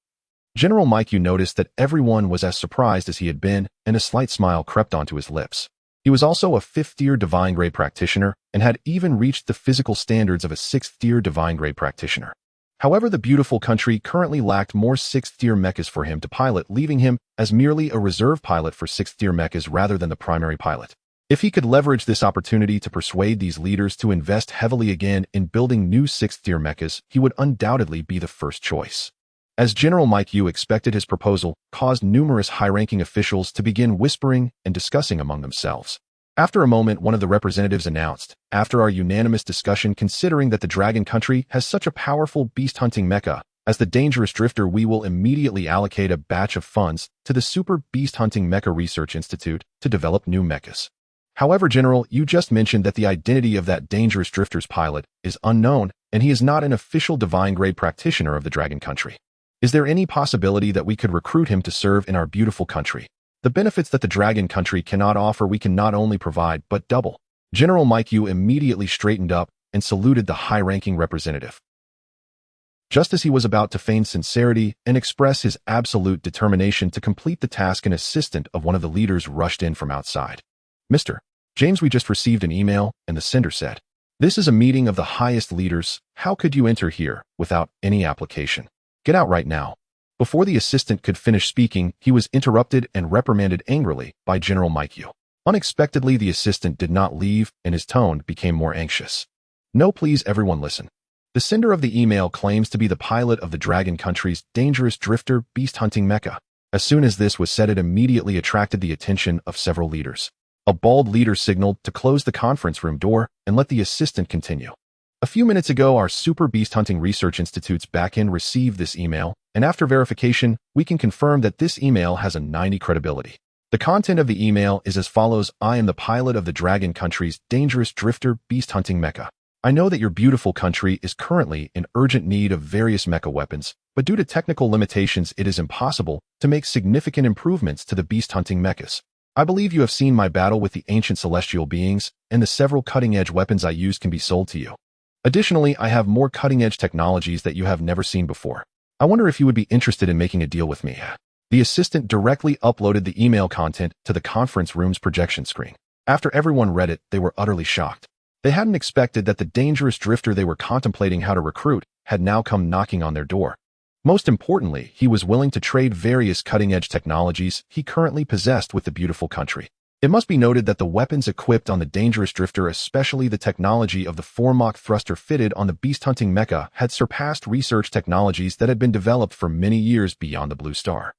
General Mike Yu noticed that everyone was as surprised as he had been, and a slight smile crept onto his lips. He was also a fifth-tier divine grade practitioner and had even reached the physical standards of a sixth-tier divine grade practitioner. However, the beautiful country currently lacked more sixth-tier mechas for him to pilot, leaving him as merely a reserve pilot for sixth-tier mechas rather than the primary pilot. If he could leverage this opportunity to persuade these leaders to invest heavily again in building new sixth-tier mechas, he would undoubtedly be the first choice. As General Mike Yu expected, his proposal caused numerous high-ranking officials to begin whispering and discussing among themselves. After a moment, one of the representatives announced, "After our unanimous discussion, considering that the Dragon Country has such a powerful beast-hunting mecha as the Dangerous Drifter, we will immediately allocate a batch of funds to the Super Beast-Hunting Mecha Research Institute to develop new mechas." However, General, you just mentioned that the identity of that Dangerous Drifter's pilot is unknown, and he is not an official divine-grade practitioner of the Dragon Country. Is there any possibility that we could recruit him to serve in our beautiful country? The benefits that the Dragon Country cannot offer, we can not only provide, but double. General Mike Yu immediately straightened up and saluted the high-ranking representative. Just as he was about to feign sincerity and express his absolute determination to complete the task, an assistant of one of the leaders rushed in from outside. "Mr. James, we just received an email," and the sender said. "This is a meeting of the highest leaders. How could you enter here without any application? Get out right now." Before the assistant could finish speaking, he was interrupted and reprimanded angrily by General Mike Yu. Unexpectedly, the assistant did not leave, and his tone became more anxious. "No, please, everyone listen. The sender of the email claims to be the pilot of the Dragon Country's Dangerous Drifter beast-hunting mecha." As soon as this was said, it immediately attracted the attention of several leaders. A bald leader signaled to close the conference room door and let the assistant continue. "A few minutes ago, our Super Beast Hunting Research Institute's backend received this email, and after verification, we can confirm that this email has a 90 credibility. The content of the email is as follows: I am the pilot of the Dragon Country's Dangerous Drifter Beast Hunting Mecha. I know that your beautiful country is currently in urgent need of various mecha weapons, but due to technical limitations, it is impossible to make significant improvements to the beast hunting mechas. I believe you have seen my battle with the ancient celestial beings, and the several cutting-edge weapons I use can be sold to you. Additionally, I have more cutting-edge technologies that you have never seen before. I wonder if you would be interested in making a deal with me." The assistant directly uploaded the email content to the conference room's projection screen. After everyone read it, they were utterly shocked. They hadn't expected that the dangerous drifter they were contemplating how to recruit had now come knocking on their door. Most importantly, he was willing to trade various cutting-edge technologies he currently possessed with the beautiful country. It must be noted that the weapons equipped on the dangerous drifter, especially the technology of the 4-Mach thruster fitted on the beast-hunting mecha, had surpassed research technologies that had been developed for many years beyond the Blue Star.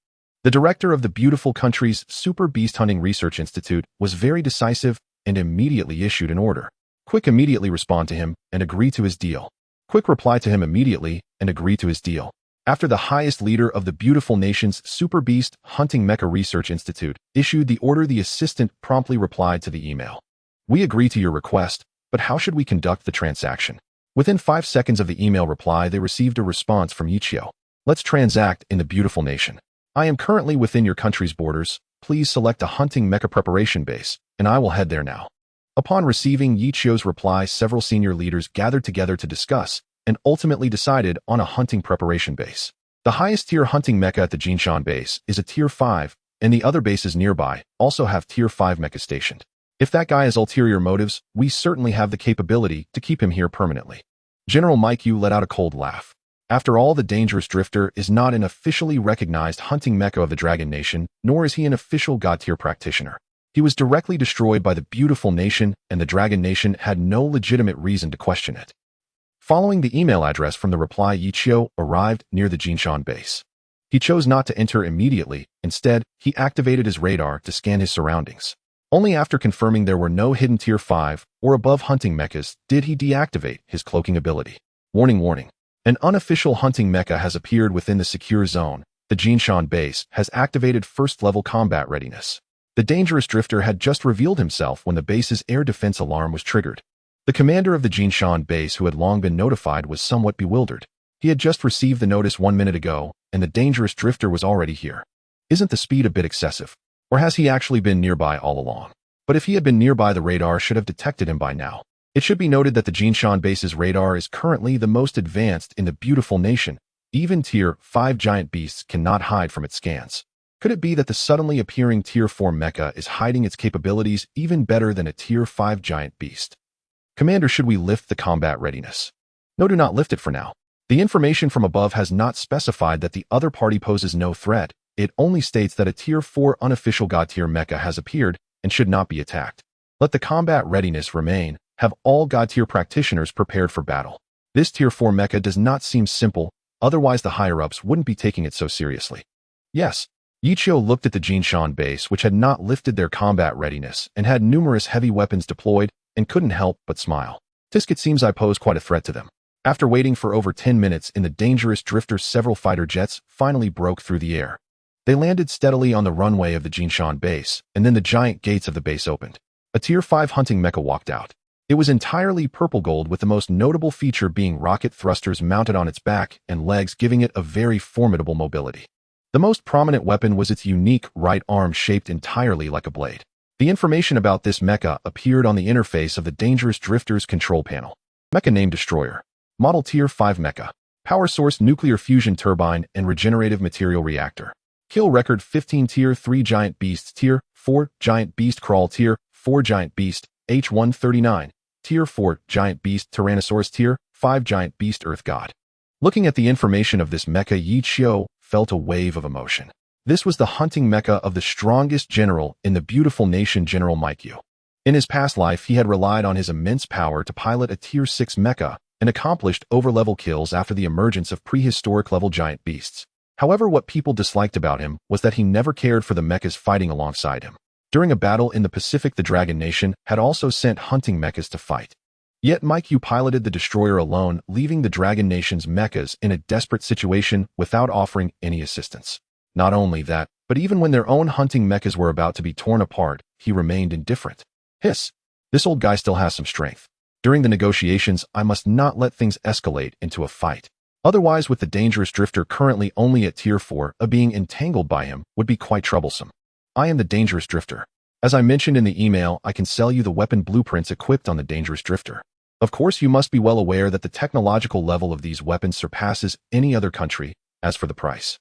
The director of the beautiful country's Super Beast Hunting Research Institute was very decisive and immediately issued an order. Quick immediately respond to him and agree to his deal. Quick reply to him immediately and agree to his deal. After the highest leader of the beautiful nation's Super Beast Hunting Mecha Research Institute issued the order, the assistant promptly replied to the email. We agree to your request, but how should we conduct the transaction? Within 5 seconds of the email reply, they received a response from Yichio. Let's transact in the beautiful nation. I am currently within your country's borders. Please select a hunting mecha preparation base, and I will head there now. Upon receiving Yichio's reply, several senior leaders gathered together to discuss and ultimately decided on a hunting preparation base. The highest tier hunting mecha at the Jinshan base is a tier 5, and the other bases nearby also have tier 5 mecha stationed. If that guy has ulterior motives, we certainly have the capability to keep him here permanently. General Mike Yu let out a cold laugh. After all, the dangerous drifter is not an officially recognized hunting mecha of the Dragon Nation, nor is he an official god tier practitioner. He was directly destroyed by the beautiful nation, and the Dragon Nation had no legitimate reason to question it. Following the email address from the reply, Yichio arrived near the Jinshan base. He chose not to enter immediately. Instead, he activated his radar to scan his surroundings. Only after confirming there were no hidden tier 5 or above hunting mechas did he deactivate his cloaking ability. Warning, warning. An unofficial hunting mecha has appeared within the secure zone. The Jinshan base has activated first-level combat readiness. The dangerous drifter had just revealed himself when the base's air defense alarm was triggered. The commander of the Jinshan base, who had long been notified, was somewhat bewildered. He had just received the notice 1 minute ago, and the dangerous drifter was already here. Isn't the speed a bit excessive? Or has he actually been nearby all along? But if he had been nearby, the radar should have detected him by now. It should be noted that the Jinshan base's radar is currently the most advanced in the beautiful nation. Even tier 5 giant beasts cannot hide from its scans. Could it be that the suddenly appearing tier 4 mecha is hiding its capabilities even better than a tier 5 giant beast? Commander, should we lift the combat readiness? No, do not lift it for now. The information from above has not specified that the other party poses no threat. It only states that a tier 4 unofficial god tier mecha has appeared and should not be attacked. Let the combat readiness remain. Have all god tier practitioners prepared for battle. This tier 4 mecha does not seem simple, otherwise the higher-ups wouldn't be taking it so seriously. Yes. Yichio looked at the Jinshan base, which had not lifted their combat readiness and had numerous heavy weapons deployed, and couldn't help but smile. Tisk, it seems I pose quite a threat to them. After waiting for over 10 minutes in the dangerous drifter, several fighter jets finally broke through the air. They landed steadily on the runway of the Jinshan base, and then the giant gates of the base opened. A tier 5 hunting mecha walked out. It was entirely purple gold, with the most notable feature being rocket thrusters mounted on its back and legs, giving it a very formidable mobility. The most prominent weapon was its unique right arm, shaped entirely like a blade. The information about this mecha appeared on the interface of the dangerous drifter's control panel. Mecha name Destroyer. Model tier 5 mecha. Power source nuclear fusion turbine and regenerative material reactor. Kill record 15 tier 3 giant beasts, tier 4 giant beast crawl, tier 4 giant beast H139, tier 4 giant beast Tyrannosaurus, tier 5 giant beast earth god. Looking at the information of this mecha, Yichio felt a wave of emotion. This was the hunting mecha of the strongest general in the beautiful nation, General Mike Yu. In his past life, he had relied on his immense power to pilot a tier 6 mecha and accomplished over-level kills after the emergence of prehistoric level giant beasts. However, what people disliked about him was that he never cared for the mechas fighting alongside him. During a battle in the Pacific, the Dragon Nation had also sent hunting mechas to fight. Yet Mike Yu piloted the destroyer alone, leaving the Dragon Nation's mechas in a desperate situation without offering any assistance. Not only that, but even when their own hunting mechas were about to be torn apart, he remained indifferent. Hiss! This old guy still has some strength. During the negotiations, I must not let things escalate into a fight. Otherwise, with the dangerous drifter currently only at tier 4, being entangled by him would be quite troublesome. I am the dangerous drifter. As I mentioned in the email, I can sell you the weapon blueprints equipped on the dangerous drifter. Of course, you must be well aware that the technological level of these weapons surpasses any other country. As for the price,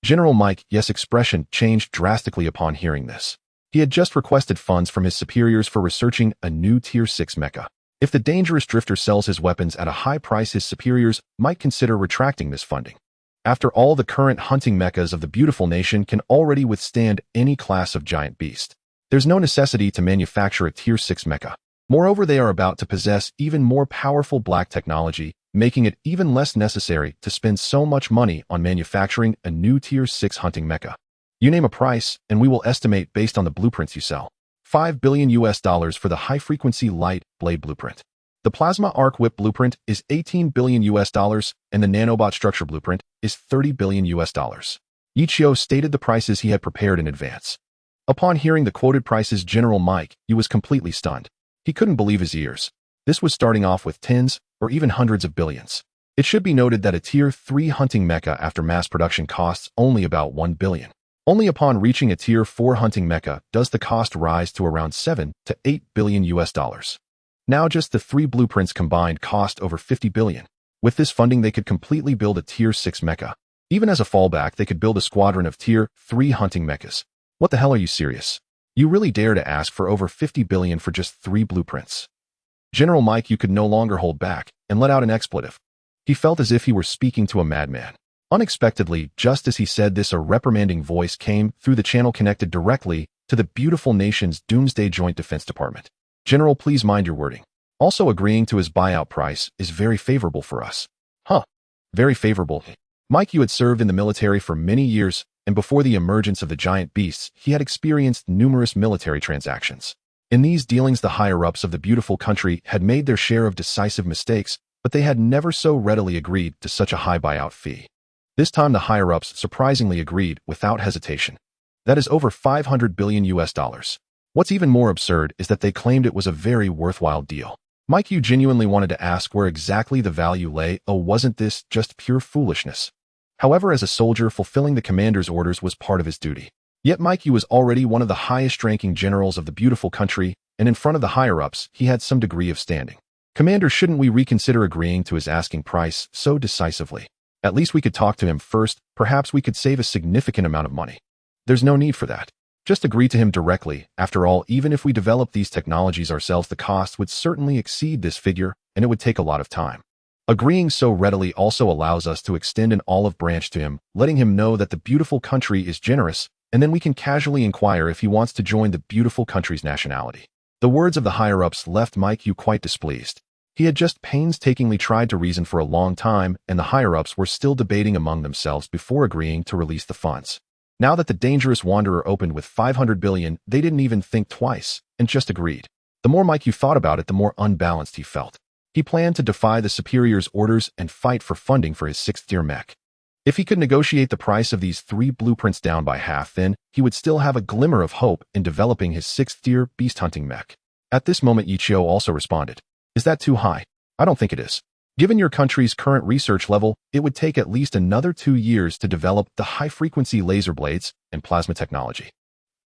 General Mike Yes' expression changed drastically upon hearing this. He had just requested funds from his superiors for researching a new tier 6 mecha. If the dangerous drifter sells his weapons at a high price, his superiors might consider retracting this funding. After all, the current hunting mechas of the beautiful nation can already withstand any class of giant beast. There's no necessity to manufacture a tier 6 mecha. Moreover, they are about to possess even more powerful black technology, making it even less necessary to spend so much money on manufacturing a new tier 6 hunting mecha. You name a price, and we will estimate based on the blueprints you sell. $5 billion for the high-frequency light blade blueprint. The plasma arc whip blueprint is $18 billion, and the nanobot structure blueprint is $30 billion. Ichio stated the prices he had prepared in advance. Upon hearing the quoted prices, General Mike, he was completely stunned. He couldn't believe his ears. This was starting off with tens or even hundreds of billions. It should be noted that a Tier 3 hunting mecha after mass production costs only about $1 billion. Only upon reaching a Tier 4 hunting mecha does the cost rise to around $7 to $8 billion. Now just the 3 blueprints combined cost over $50 billion. With this funding, they could completely build a Tier 6 mecha. Even as a fallback, they could build a squadron of Tier 3 hunting mechas. What the hell, are you serious? You really dare to ask for over $50 billion for just 3 blueprints? General Mike, you could no longer hold back, and let out an expletive. He felt as if he were speaking to a madman. Unexpectedly, just as he said this, a reprimanding voice came through the channel connected directly to the beautiful nation's Doomsday Joint Defense Department. General, please mind your wording. Also, agreeing to his buyout price is very favorable for us. Huh. Very favorable. Mike, you had served in the military for many years, and before the emergence of the giant beasts, he had experienced numerous military transactions. In these dealings, the higher-ups of the beautiful country had made their share of decisive mistakes, but they had never so readily agreed to such a high buyout fee. This time, the higher-ups surprisingly agreed without hesitation. That is over $500 billion. What's even more absurd is that they claimed it was a very worthwhile deal. Mike, you genuinely wanted to ask where exactly the value lay. Oh, wasn't this just pure foolishness? However, as a soldier, fulfilling the commander's orders was part of his duty. Yet Mike, you was already one of the highest-ranking generals of the beautiful country, and in front of the higher-ups, he had some degree of standing. Commander, shouldn't we reconsider agreeing to his asking price so decisively? At least we could talk to him first. Perhaps we could save a significant amount of money. There's no need for that. Just agree to him directly. After all, even if we develop these technologies ourselves, the cost would certainly exceed this figure, and it would take a lot of time. Agreeing so readily also allows us to extend an olive branch to him, letting him know that the beautiful country is generous, and then we can casually inquire if he wants to join the beautiful country's nationality. The words of the higher-ups left Mike Yu quite displeased. He had just painstakingly tried to reason for a long time, and the higher-ups were still debating among themselves before agreeing to release the funds. Now that the dangerous wanderer opened with $500 billion, they didn't even think twice, and just agreed. The more Mike Yu thought about it, the more unbalanced he felt. He planned to defy the superior's orders and fight for funding for his 6th-tier mech. If he could negotiate the price of these 3 blueprints down by half, then he would still have a glimmer of hope in developing his 6th-tier beast-hunting mech. At this moment, Ichio also responded. Is that too high? I don't think it is. Given your country's current research level, it would take at least another 2 years to develop the high-frequency laser blades and plasma technology.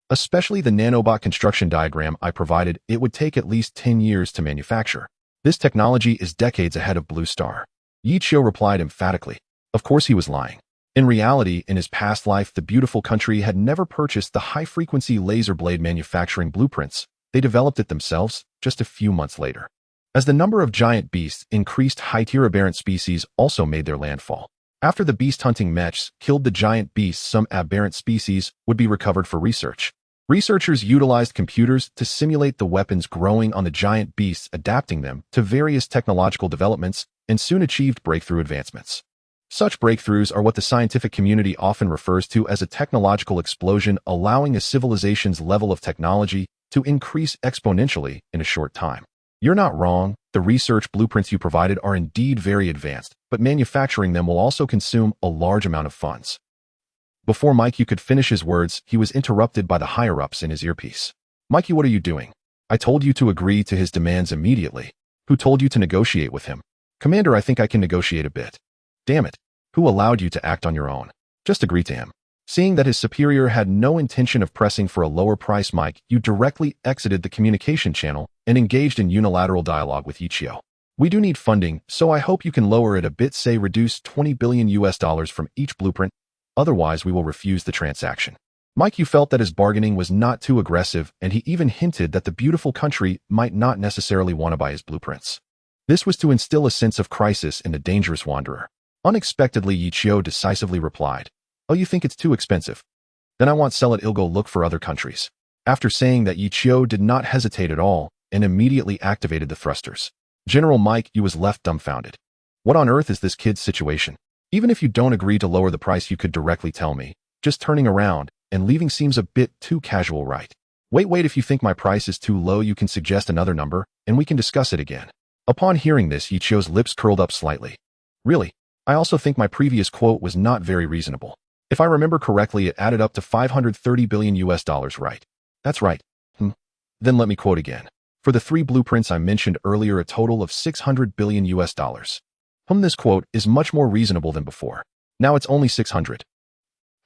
Especially the nanobot construction diagram I provided, it would take at least 10 years to manufacture. This technology is decades ahead of Blue Star. Ichio replied emphatically. Of course he was lying. In reality, in his past life, the beautiful country had never purchased the high-frequency laser blade manufacturing blueprints. They developed it themselves just a few months later. As the number of giant beasts increased, high-tier aberrant species also made their landfall. After the beast-hunting mechs killed the giant beasts, some aberrant species would be recovered for research. Researchers utilized computers to simulate the weapons growing on the giant beasts, adapting them to various technological developments, and soon achieved breakthrough advancements. Such breakthroughs are what the scientific community often refers to as a technological explosion, allowing a civilization's level of technology to increase exponentially in a short time. You're not wrong. The research blueprints you provided are indeed very advanced, but manufacturing them will also consume a large amount of funds. Before Mike Yu could finish his words, he was interrupted by the higher-ups in his earpiece. Mike Yu, what are you doing? I told you to agree to his demands immediately. Who told you to negotiate with him? Commander, I think I can negotiate a bit. Damn it. Who allowed you to act on your own? Just agree to him. Seeing that his superior had no intention of pressing for a lower price, Mike Yu directly exited the communication channel and engaged in unilateral dialogue with Ichio. We do need funding, so I hope you can lower it a bit, say reduce $20 billion from each blueprint. Otherwise, we will refuse the transaction. Mike Yu felt that his bargaining was not too aggressive, and he even hinted that the beautiful country might not necessarily want to buy his blueprints. This was to instill a sense of crisis in the dangerous wanderer. Unexpectedly, Ichio decisively replied, "Oh, you think it's too expensive? Then I won't sell it. I'll go look for other countries." After saying that, Ichio did not hesitate at all and immediately activated the thrusters. General Mike Yu was left dumbfounded. What on earth is this kid's situation? Even if you don't agree to lower the price, you could directly tell me. Just turning around, and leaving seems a bit too casual, right? Wait, if you think my price is too low, you can suggest another number, and we can discuss it again. Upon hearing this, Yichio's lips curled up slightly. Really? I also think my previous quote was not very reasonable. If I remember correctly, it added up to 530 billion US dollars, right? That's right. Then let me quote again. For the 3 blueprints I mentioned earlier, a total of 600 billion US dollars. This quote is much more reasonable than before. Now it's only 600.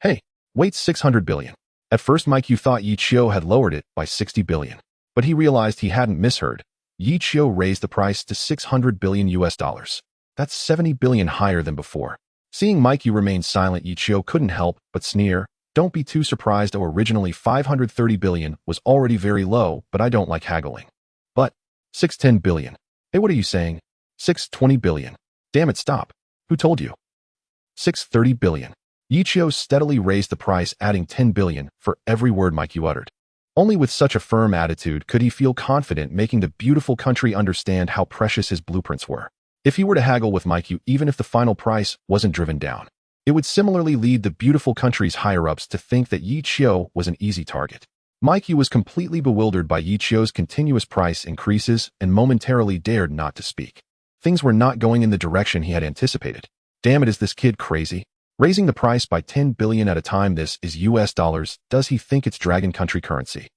Hey, wait, 600 billion. At first, Mike thought Yichio had lowered it by 60 billion. But he realized he hadn't misheard. Yichio raised the price to 600 billion US dollars. That's 70 billion higher than before. Seeing Mike remain silent, Yichio couldn't help but sneer. Don't be too surprised, originally 530 billion was already very low, but I don't like haggling. But 610 billion. Hey, what are you saying? 620 billion. Damn it, stop. Who told you? 630 billion. Yichio steadily raised the price, adding 10 billion for every word Mike uttered. Only with such a firm attitude could he feel confident making the beautiful country understand how precious his blueprints were. If he were to haggle with Mike, even if the final price wasn't driven down, it would similarly lead the beautiful country's higher-ups to think that Yichio was an easy target. Mike was completely bewildered by Yichio's continuous price increases and momentarily dared not to speak. Things were not going in the direction he had anticipated. Damn it, is this kid crazy? Raising the price by 10 billion at a time, this is US dollars. Does he think it's Dragon Country currency?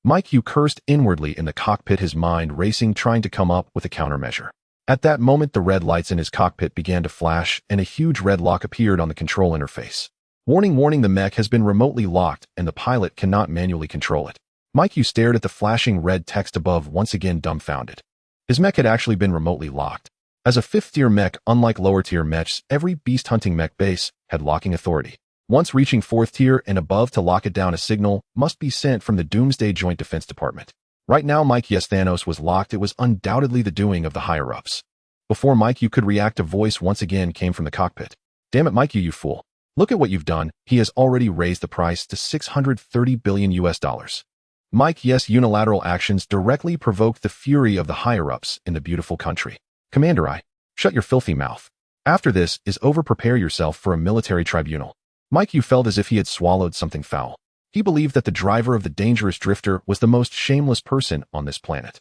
Mike cursed inwardly in the cockpit, his mind racing, trying to come up with a countermeasure. At that moment, the red lights in his cockpit began to flash, and a huge red lock appeared on the control interface. Warning, the mech has been remotely locked, and the pilot cannot manually control it. Mike stared at the flashing red text above, once again dumbfounded. His mech had actually been remotely locked. As a 5th-tier mech, unlike lower-tier mechs, every beast-hunting mech base had locking authority. Once reaching 4th tier and above, to lock it down, a signal must be sent from the Doomsday Joint Defense Department. Right now, Mike, Thanos was locked. It was undoubtedly the doing of the higher-ups. Before Mike could react, a voice once again came from the cockpit. Damn it, Mike, you fool. Look at what you've done. He has already raised the price to 630 billion US dollars. Mike's unilateral actions directly provoked the fury of the higher-ups in the beautiful country. Commander, shut your filthy mouth. After this is over, prepare yourself for a military tribunal. Mike felt as if he had swallowed something foul. He believed that the driver of the dangerous drifter was the most shameless person on this planet.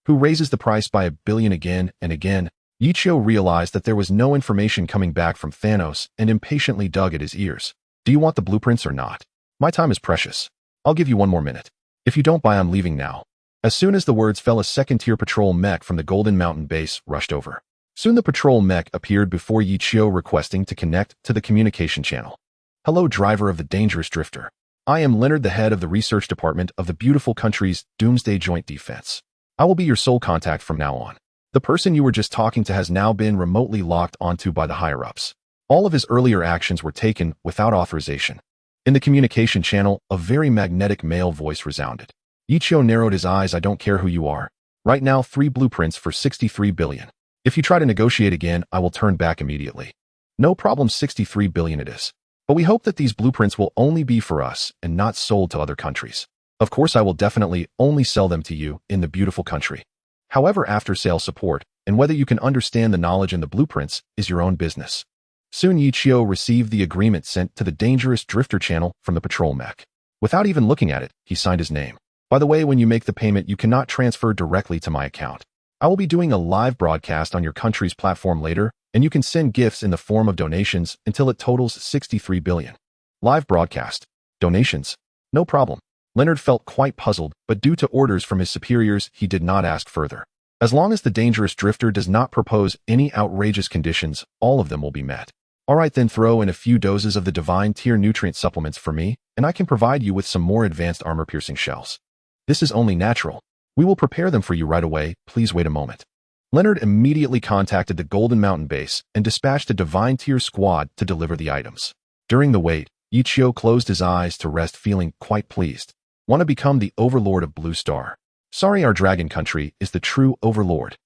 Who raises the price by 1 billion again and again? Yichio realized that there was no information coming back from Thanos and impatiently dug at his ears. Do you want the blueprints or not? My time is precious. I'll give you 1 more minute. If you don't buy, I'm leaving now. As soon as the words fell, a 2nd-tier patrol mech from the Golden Mountain base rushed over. Soon the patrol mech appeared before Yichio, requesting to connect to the communication channel. Hello, driver of the dangerous drifter. I am Leonard, the head of the research department of the beautiful country's Doomsday Joint Defense. I will be your sole contact from now on. The person you were just talking to has now been remotely locked onto by the higher-ups. All of his earlier actions were taken without authorization. In the communication channel, a very magnetic male voice resounded. Yichio narrowed his eyes. I don't care who you are. Right now, 3 blueprints for 63 billion. If you try to negotiate again, I will turn back immediately. No problem, 63 billion it is. But we hope that these blueprints will only be for us and not sold to other countries. Of course, I will definitely only sell them to you in the beautiful country. However, after-sale support, and whether you can understand the knowledge in the blueprints, is your own business. Soon Yichio received the agreement sent to the dangerous drifter channel from the patrol mech. Without even looking at it, he signed his name. By the way, when you make the payment, you cannot transfer directly to my account. I will be doing a live broadcast on your country's platform later, and you can send gifts in the form of donations until it totals 63 billion. Live broadcast. Donations. No problem. Leonard felt quite puzzled, but due to orders from his superiors, he did not ask further. As long as the dangerous drifter does not propose any outrageous conditions, all of them will be met. Alright then, throw in a few doses of the divine tier nutrient supplements for me, and I can provide you with some more advanced armor-piercing shells. This is only natural. We will prepare them for you right away, please wait a moment. Leonard immediately contacted the Golden Mountain base and dispatched a divine tier squad to deliver the items. During the wait, Yichio closed his eyes to rest, feeling quite pleased. Want to become the overlord of Blue Star. Sorry, our dragon country is the true overlord.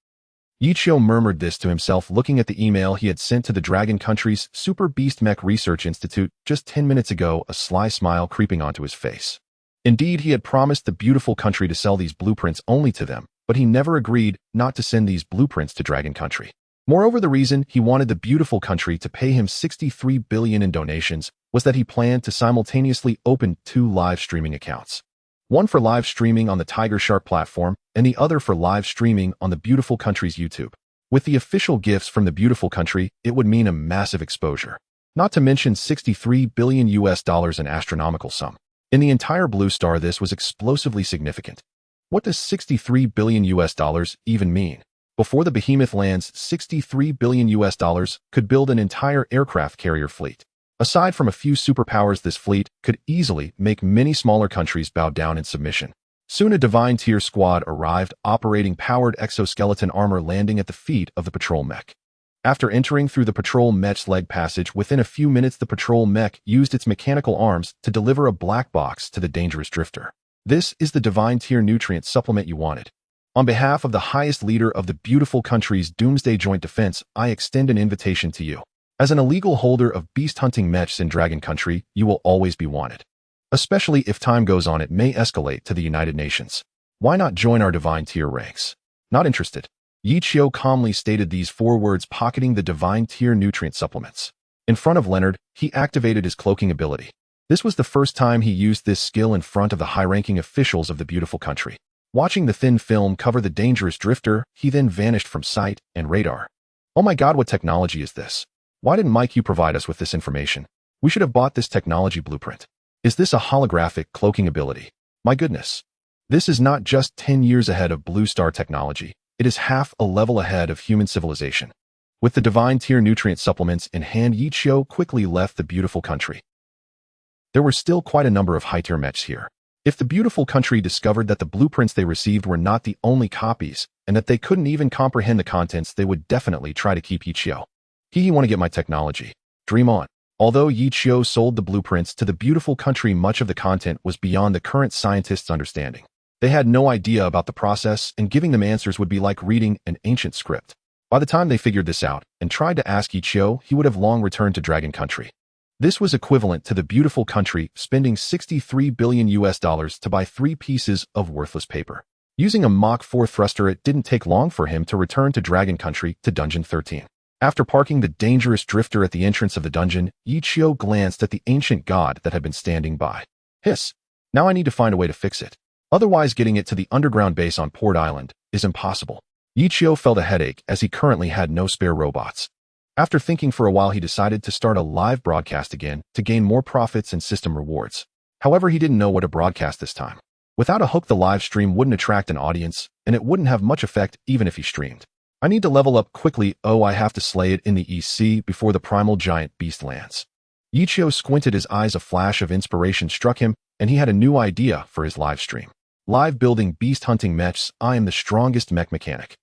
Yichio murmured this to himself, looking at the email he had sent to the Dragon Country's Super Beast Mech Research Institute just 10 minutes ago, a sly smile creeping onto his face. Indeed, he had promised the beautiful country to sell these blueprints only to them, but he never agreed not to send these blueprints to Dragon Country. Moreover, the reason he wanted the beautiful country to pay him 63 billion in donations was that he planned to simultaneously open 2 live streaming accounts. One for live streaming on the Tiger Shark platform and the other for live streaming on the beautiful country's YouTube. With the official gifts from the beautiful country, it would mean a massive exposure. Not to mention 63 billion US dollars, an astronomical sum. In the entire Blue Star, this was explosively significant. What does 63 billion US dollars even mean? Before the behemoth lands, 63 billion US dollars could build an entire aircraft carrier fleet. Aside from a few superpowers, this fleet could easily make many smaller countries bow down in submission. Soon a divine tier squad arrived, operating powered exoskeleton armor, landing at the feet of the patrol mech. After entering through the patrol mech's leg passage, within a few minutes the patrol mech used its mechanical arms to deliver a black box to the dangerous drifter. This is the divine tier nutrient supplement you wanted. On behalf of the highest leader of the beautiful country's Doomsday Joint Defense, I extend an invitation to you. As an illegal holder of beast-hunting mechs in Dragon Country, you will always be wanted. Especially if time goes on, it may escalate to the United Nations. Why not join our divine tier ranks? Not interested. Yi Qiu calmly stated these 4 words, pocketing the divine tier nutrient supplements. In front of Leonard, he activated his cloaking ability. This was the first time he used this skill in front of the high-ranking officials of the beautiful country. Watching the thin film cover the dangerous drifter, he then vanished from sight and radar. Oh my god, what technology is this? Why didn't Mike provide us with this information? We should have bought this technology blueprint. Is this a holographic cloaking ability? My goodness. This is not just 10 years ahead of Blue Star technology, it is half a level ahead of human civilization. With the divine tier nutrient supplements in hand, Yi Qiu quickly left the beautiful country. There were still quite a number of high-tier mechs here. If the beautiful country discovered that the blueprints they received were not the only copies, and that they couldn't even comprehend the contents, they would definitely try to keep Yi Qiu. He want to get my technology. Dream on. Although Yi Qiu sold the blueprints to the beautiful country, much of the content was beyond the current scientists' understanding. They had no idea about the process, and giving them answers would be like reading an ancient script. By the time they figured this out and tried to ask Yi Qiu, he would have long returned to Dragon Country. This was equivalent to the beautiful country spending 63 billion US dollars to buy 3 pieces of worthless paper. Using a Mach 4 thruster, it didn't take long for him to return to Dragon Country to Dungeon 13. After parking the dangerous drifter at the entrance of the dungeon, Yi Qiu glanced at the ancient god that had been standing by. Hiss. Now I need to find a way to fix it. Otherwise, getting it to the underground base on Port Island is impossible. Yi Qiu felt a headache as he currently had no spare robots. After thinking for a while, he decided to start a live broadcast again to gain more profits and system rewards. However, he didn't know what to broadcast this time. Without a hook, the live stream wouldn't attract an audience, and it wouldn't have much effect even if he streamed. I need to level up quickly. Oh, I have to slay it in the EC before the primal giant beast lands. Yi Qiu squinted his eyes. A flash of inspiration struck him, and he had a new idea for his live stream. Live building beast hunting mechs. I am the strongest mech mechanic.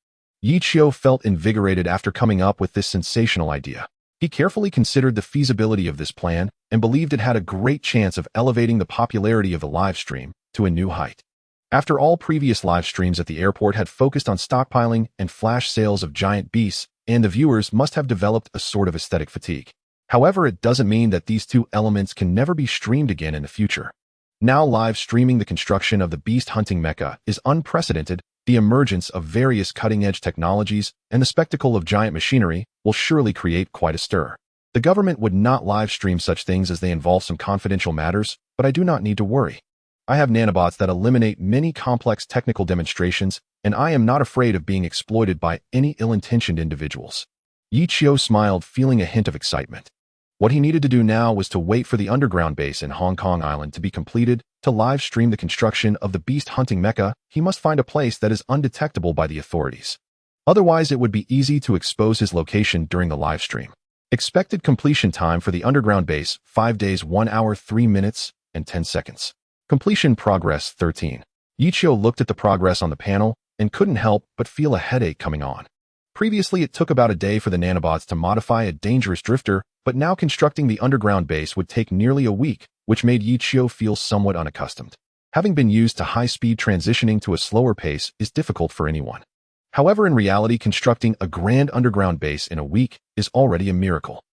Yi Qiu felt invigorated after coming up with this sensational idea. He carefully considered the feasibility of this plan and believed it had a great chance of elevating the popularity of the live stream to a new height. After all previous live streams at the airport had focused on stockpiling and flash sales of giant beasts, and the viewers must have developed a sort of aesthetic fatigue. However, it doesn't mean that these 2 elements can never be streamed again in the future. Now live streaming the construction of the beast hunting mecha is unprecedented. The emergence of various cutting-edge technologies and the spectacle of giant machinery will surely create quite a stir. The government would not live stream such things as they involve some confidential matters, but I do not need to worry. I have nanobots that eliminate many complex technical demonstrations, and I am not afraid of being exploited by any ill-intentioned individuals. Yi Qiu smiled, feeling a hint of excitement. What he needed to do now was to wait for the underground base in Hong Kong Island to be completed. To live stream the construction of the beast hunting mecha, he must find a place that is undetectable by the authorities. Otherwise, it would be easy to expose his location during the live stream. Expected completion time for the underground base, 5 days, 1 hour, 3 minutes, and 10 seconds. Completion progress 13. Yi Qiu looked at the progress on the panel and couldn't help but feel a headache coming on. Previously, it took about a day for the nanobots to modify a dangerous drifter, but now constructing the underground base would take nearly a week, which made Yi Qiu feel somewhat unaccustomed. Having been used to high-speed, transitioning to a slower pace is difficult for anyone. However, in reality, constructing a grand underground base in a week is already a miracle.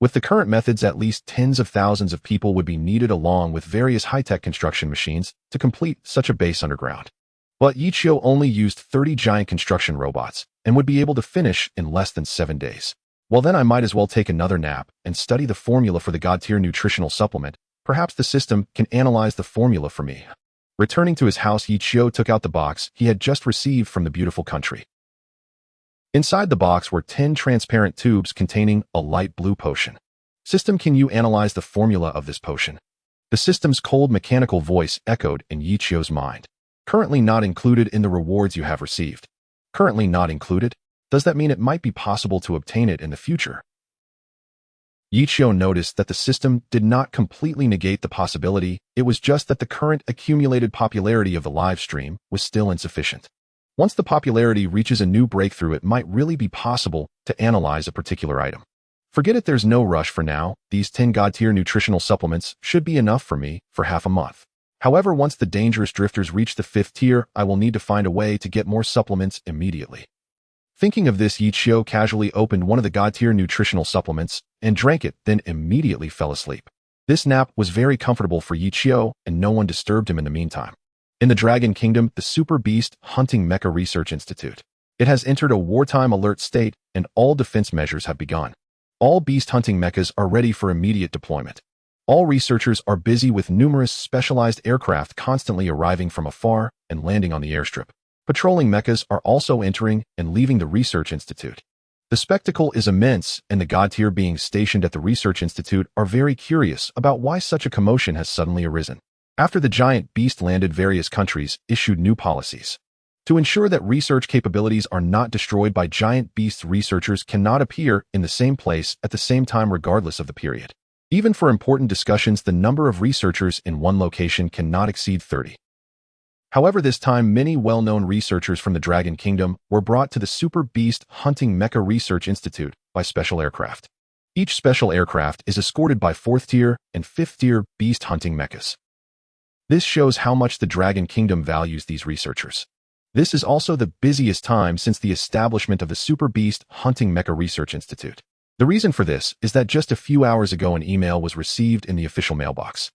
With the current methods, at least tens of thousands of people would be needed along with various high-tech construction machines to complete such a base underground. But Yichio only used 30 giant construction robots and would be able to finish in less than 7 days. Well, then I might as well take another nap and study the formula for the god-tier nutritional supplement. Perhaps the system can analyze the formula for me. Returning to his house, Yichio took out the box he had just received from the beautiful country. Inside the box were 10 transparent tubes containing a light blue potion. System, can you analyze the formula of this potion? The system's cold mechanical voice echoed in Yichio's mind. Currently not included in the rewards you have received. Currently not included? Does that mean it might be possible to obtain it in the future? Yichio noticed that the system did not completely negate the possibility, it was just that the current accumulated popularity of the live stream was still insufficient. Once the popularity reaches a new breakthrough, it might really be possible to analyze a particular item. Forget it, there's no rush for now. These 10 god-tier nutritional supplements should be enough for me for half a month. However, once the dangerous drifters reach the 5th tier, I will need to find a way to get more supplements immediately. Thinking of this, Yichio casually opened one of the god-tier nutritional supplements and drank it, then immediately fell asleep. This nap was very comfortable for Yichio, and no one disturbed him in the meantime. In the Dragon Kingdom, the Super Beast Hunting Mecha Research Institute. It has entered a wartime alert state, and all defense measures have begun. All beast hunting mechas are ready for immediate deployment. All researchers are busy with numerous specialized aircraft constantly arriving from afar and landing on the airstrip. Patrolling mechas are also entering and leaving the Research Institute. The spectacle is immense, and the god-tier beings stationed at the Research Institute are very curious about why such a commotion has suddenly arisen. After the giant beast landed, various countries issued new policies. To ensure that research capabilities are not destroyed by giant beasts, researchers cannot appear in the same place at the same time regardless of the period. Even for important discussions, the number of researchers in one location cannot exceed 30. However, this time, many well-known researchers from the Dragon Kingdom were brought to the Super Beast Hunting Mecha Research Institute by special aircraft. Each special aircraft is escorted by 4th-tier and 5th-tier beast hunting mechas. This shows how much the Dragon Kingdom values these researchers. This is also the busiest time since the establishment of the Super Beast Hunting Mecha Research Institute. The reason for this is that just a few hours ago an email was received in the official mailbox.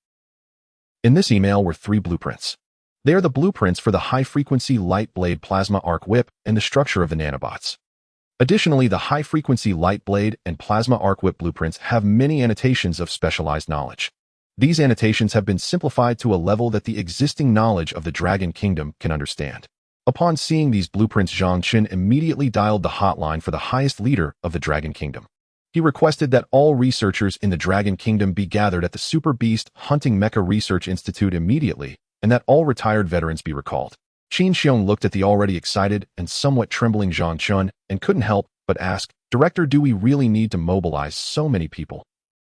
In this email were 3 blueprints. They are the blueprints for the high-frequency light blade plasma arc whip and the structure of the nanobots. Additionally, the high-frequency light blade and plasma arc whip blueprints have many annotations of specialized knowledge. These annotations have been simplified to a level that the existing knowledge of the Dragon Kingdom can understand. Upon seeing these blueprints, Zhang Chen immediately dialed the hotline for the highest leader of the Dragon Kingdom. He requested that all researchers in the Dragon Kingdom be gathered at the Super Beast Hunting Mecha Research Institute immediately, and that all retired veterans be recalled. Qin Xiong looked at the already excited and somewhat trembling Zhang Chen and couldn't help but ask, "Director, do we really need to mobilize so many people?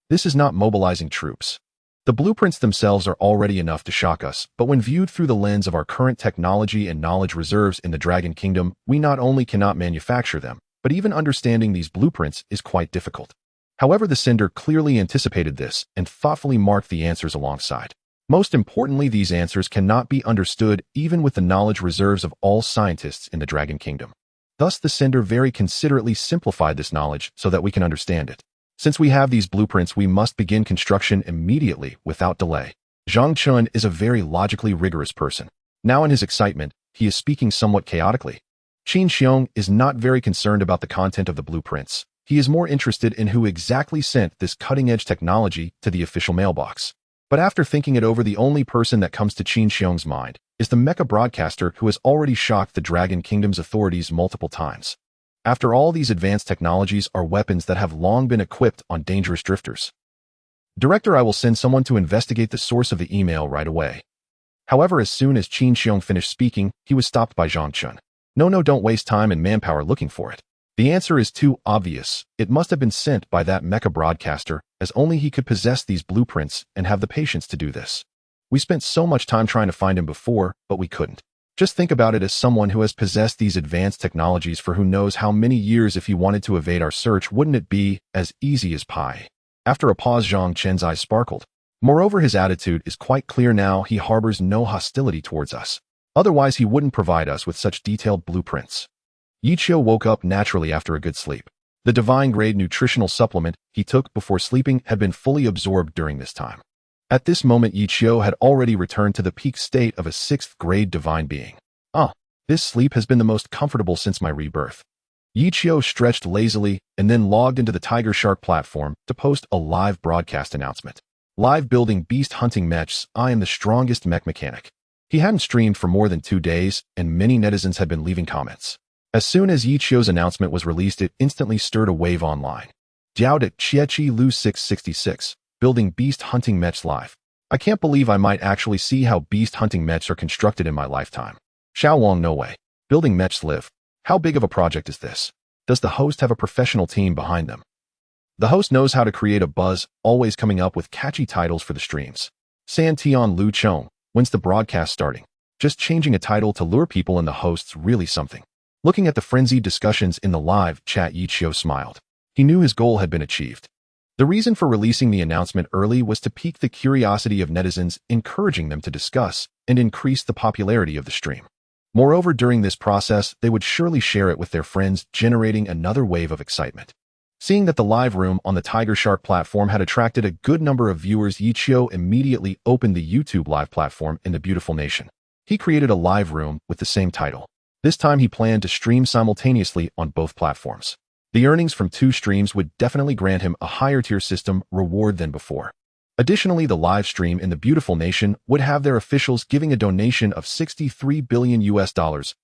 This is not mobilizing troops. The blueprints themselves are already enough to shock us, but when viewed through the lens of our current technology and knowledge reserves in the Dragon Kingdom, we not only cannot manufacture them, but even understanding these blueprints is quite difficult." However, the sender clearly anticipated this and thoughtfully marked the answers alongside. Most importantly, these answers cannot be understood even with the knowledge reserves of all scientists in the Dragon Kingdom. Thus, the sender very considerately simplified this knowledge so that we can understand it. Since we have these blueprints, we must begin construction immediately without delay. Zhang Chen is a very logically rigorous person. Now in his excitement, he is speaking somewhat chaotically. Qin Xiong is not very concerned about the content of the blueprints. He is more interested in who exactly sent this cutting-edge technology to the official mailbox. But after thinking it over, the only person that comes to Qin Xiong's mind is the mecha broadcaster who has already shocked the Dragon Kingdom's authorities multiple times. After all, these advanced technologies are weapons that have long been equipped on dangerous drifters. "Director, I will send someone to investigate the source of the email right away." However, as soon as Qin Xiong finished speaking, he was stopped by Zhang Chen. No, don't waste time and manpower looking for it. The answer is too obvious. It must have been sent by that mecha broadcaster, as only he could possess these blueprints and have the patience to do this. We spent so much time trying to find him before, but we couldn't. Just think about it as someone who has possessed these advanced technologies for who knows how many years. If he wanted to evade our search, wouldn't it be as easy as pie? After a pause, Zhang Chen's eyes sparkled. Moreover, his attitude is quite clear now. He harbors no hostility towards us. Otherwise, he wouldn't provide us with such detailed blueprints. Yichio woke up naturally after a good sleep. The divine-grade nutritional supplement he took before sleeping had been fully absorbed during this time. At this moment, Yichio had already returned to the peak state of a 6th-grade divine being. Ah, this sleep has been the most comfortable since my rebirth. Yichio stretched lazily and then logged into the Tiger Shark platform to post a live broadcast announcement. Live building beast hunting mechs, I am the strongest mech mechanic. He hadn't streamed for more than 2 days, and many netizens had been leaving comments. As soon as Yichio's announcement was released, it instantly stirred a wave online. Diaoed at Chiechi Lu 666, building beast hunting mechs live. I can't believe I might actually see how beast hunting mechs are constructed in my lifetime. Xiaowang no way. Building mechs live. How big of a project is this? Does the host have a professional team behind them? The host knows how to create a buzz, always coming up with catchy titles for the streams. San Tian Lu Chong, when's the broadcast starting? Just changing a title to lure people in the host's really something. Looking at the frenzied discussions in the live chat, Yichio smiled. He knew his goal had been achieved. The reason for releasing the announcement early was to pique the curiosity of netizens, encouraging them to discuss and increase the popularity of the stream. Moreover, during this process, they would surely share it with their friends, generating another wave of excitement. Seeing that the live room on the Tiger Shark platform had attracted a good number of viewers, Yichio immediately opened the YouTube live platform in the beautiful nation. He created a live room with the same title. This time he planned to stream simultaneously on both platforms. The earnings from 2 streams would definitely grant him a higher tier system reward than before. Additionally, the live stream in the beautiful nation would have their officials giving a donation of $63 billion,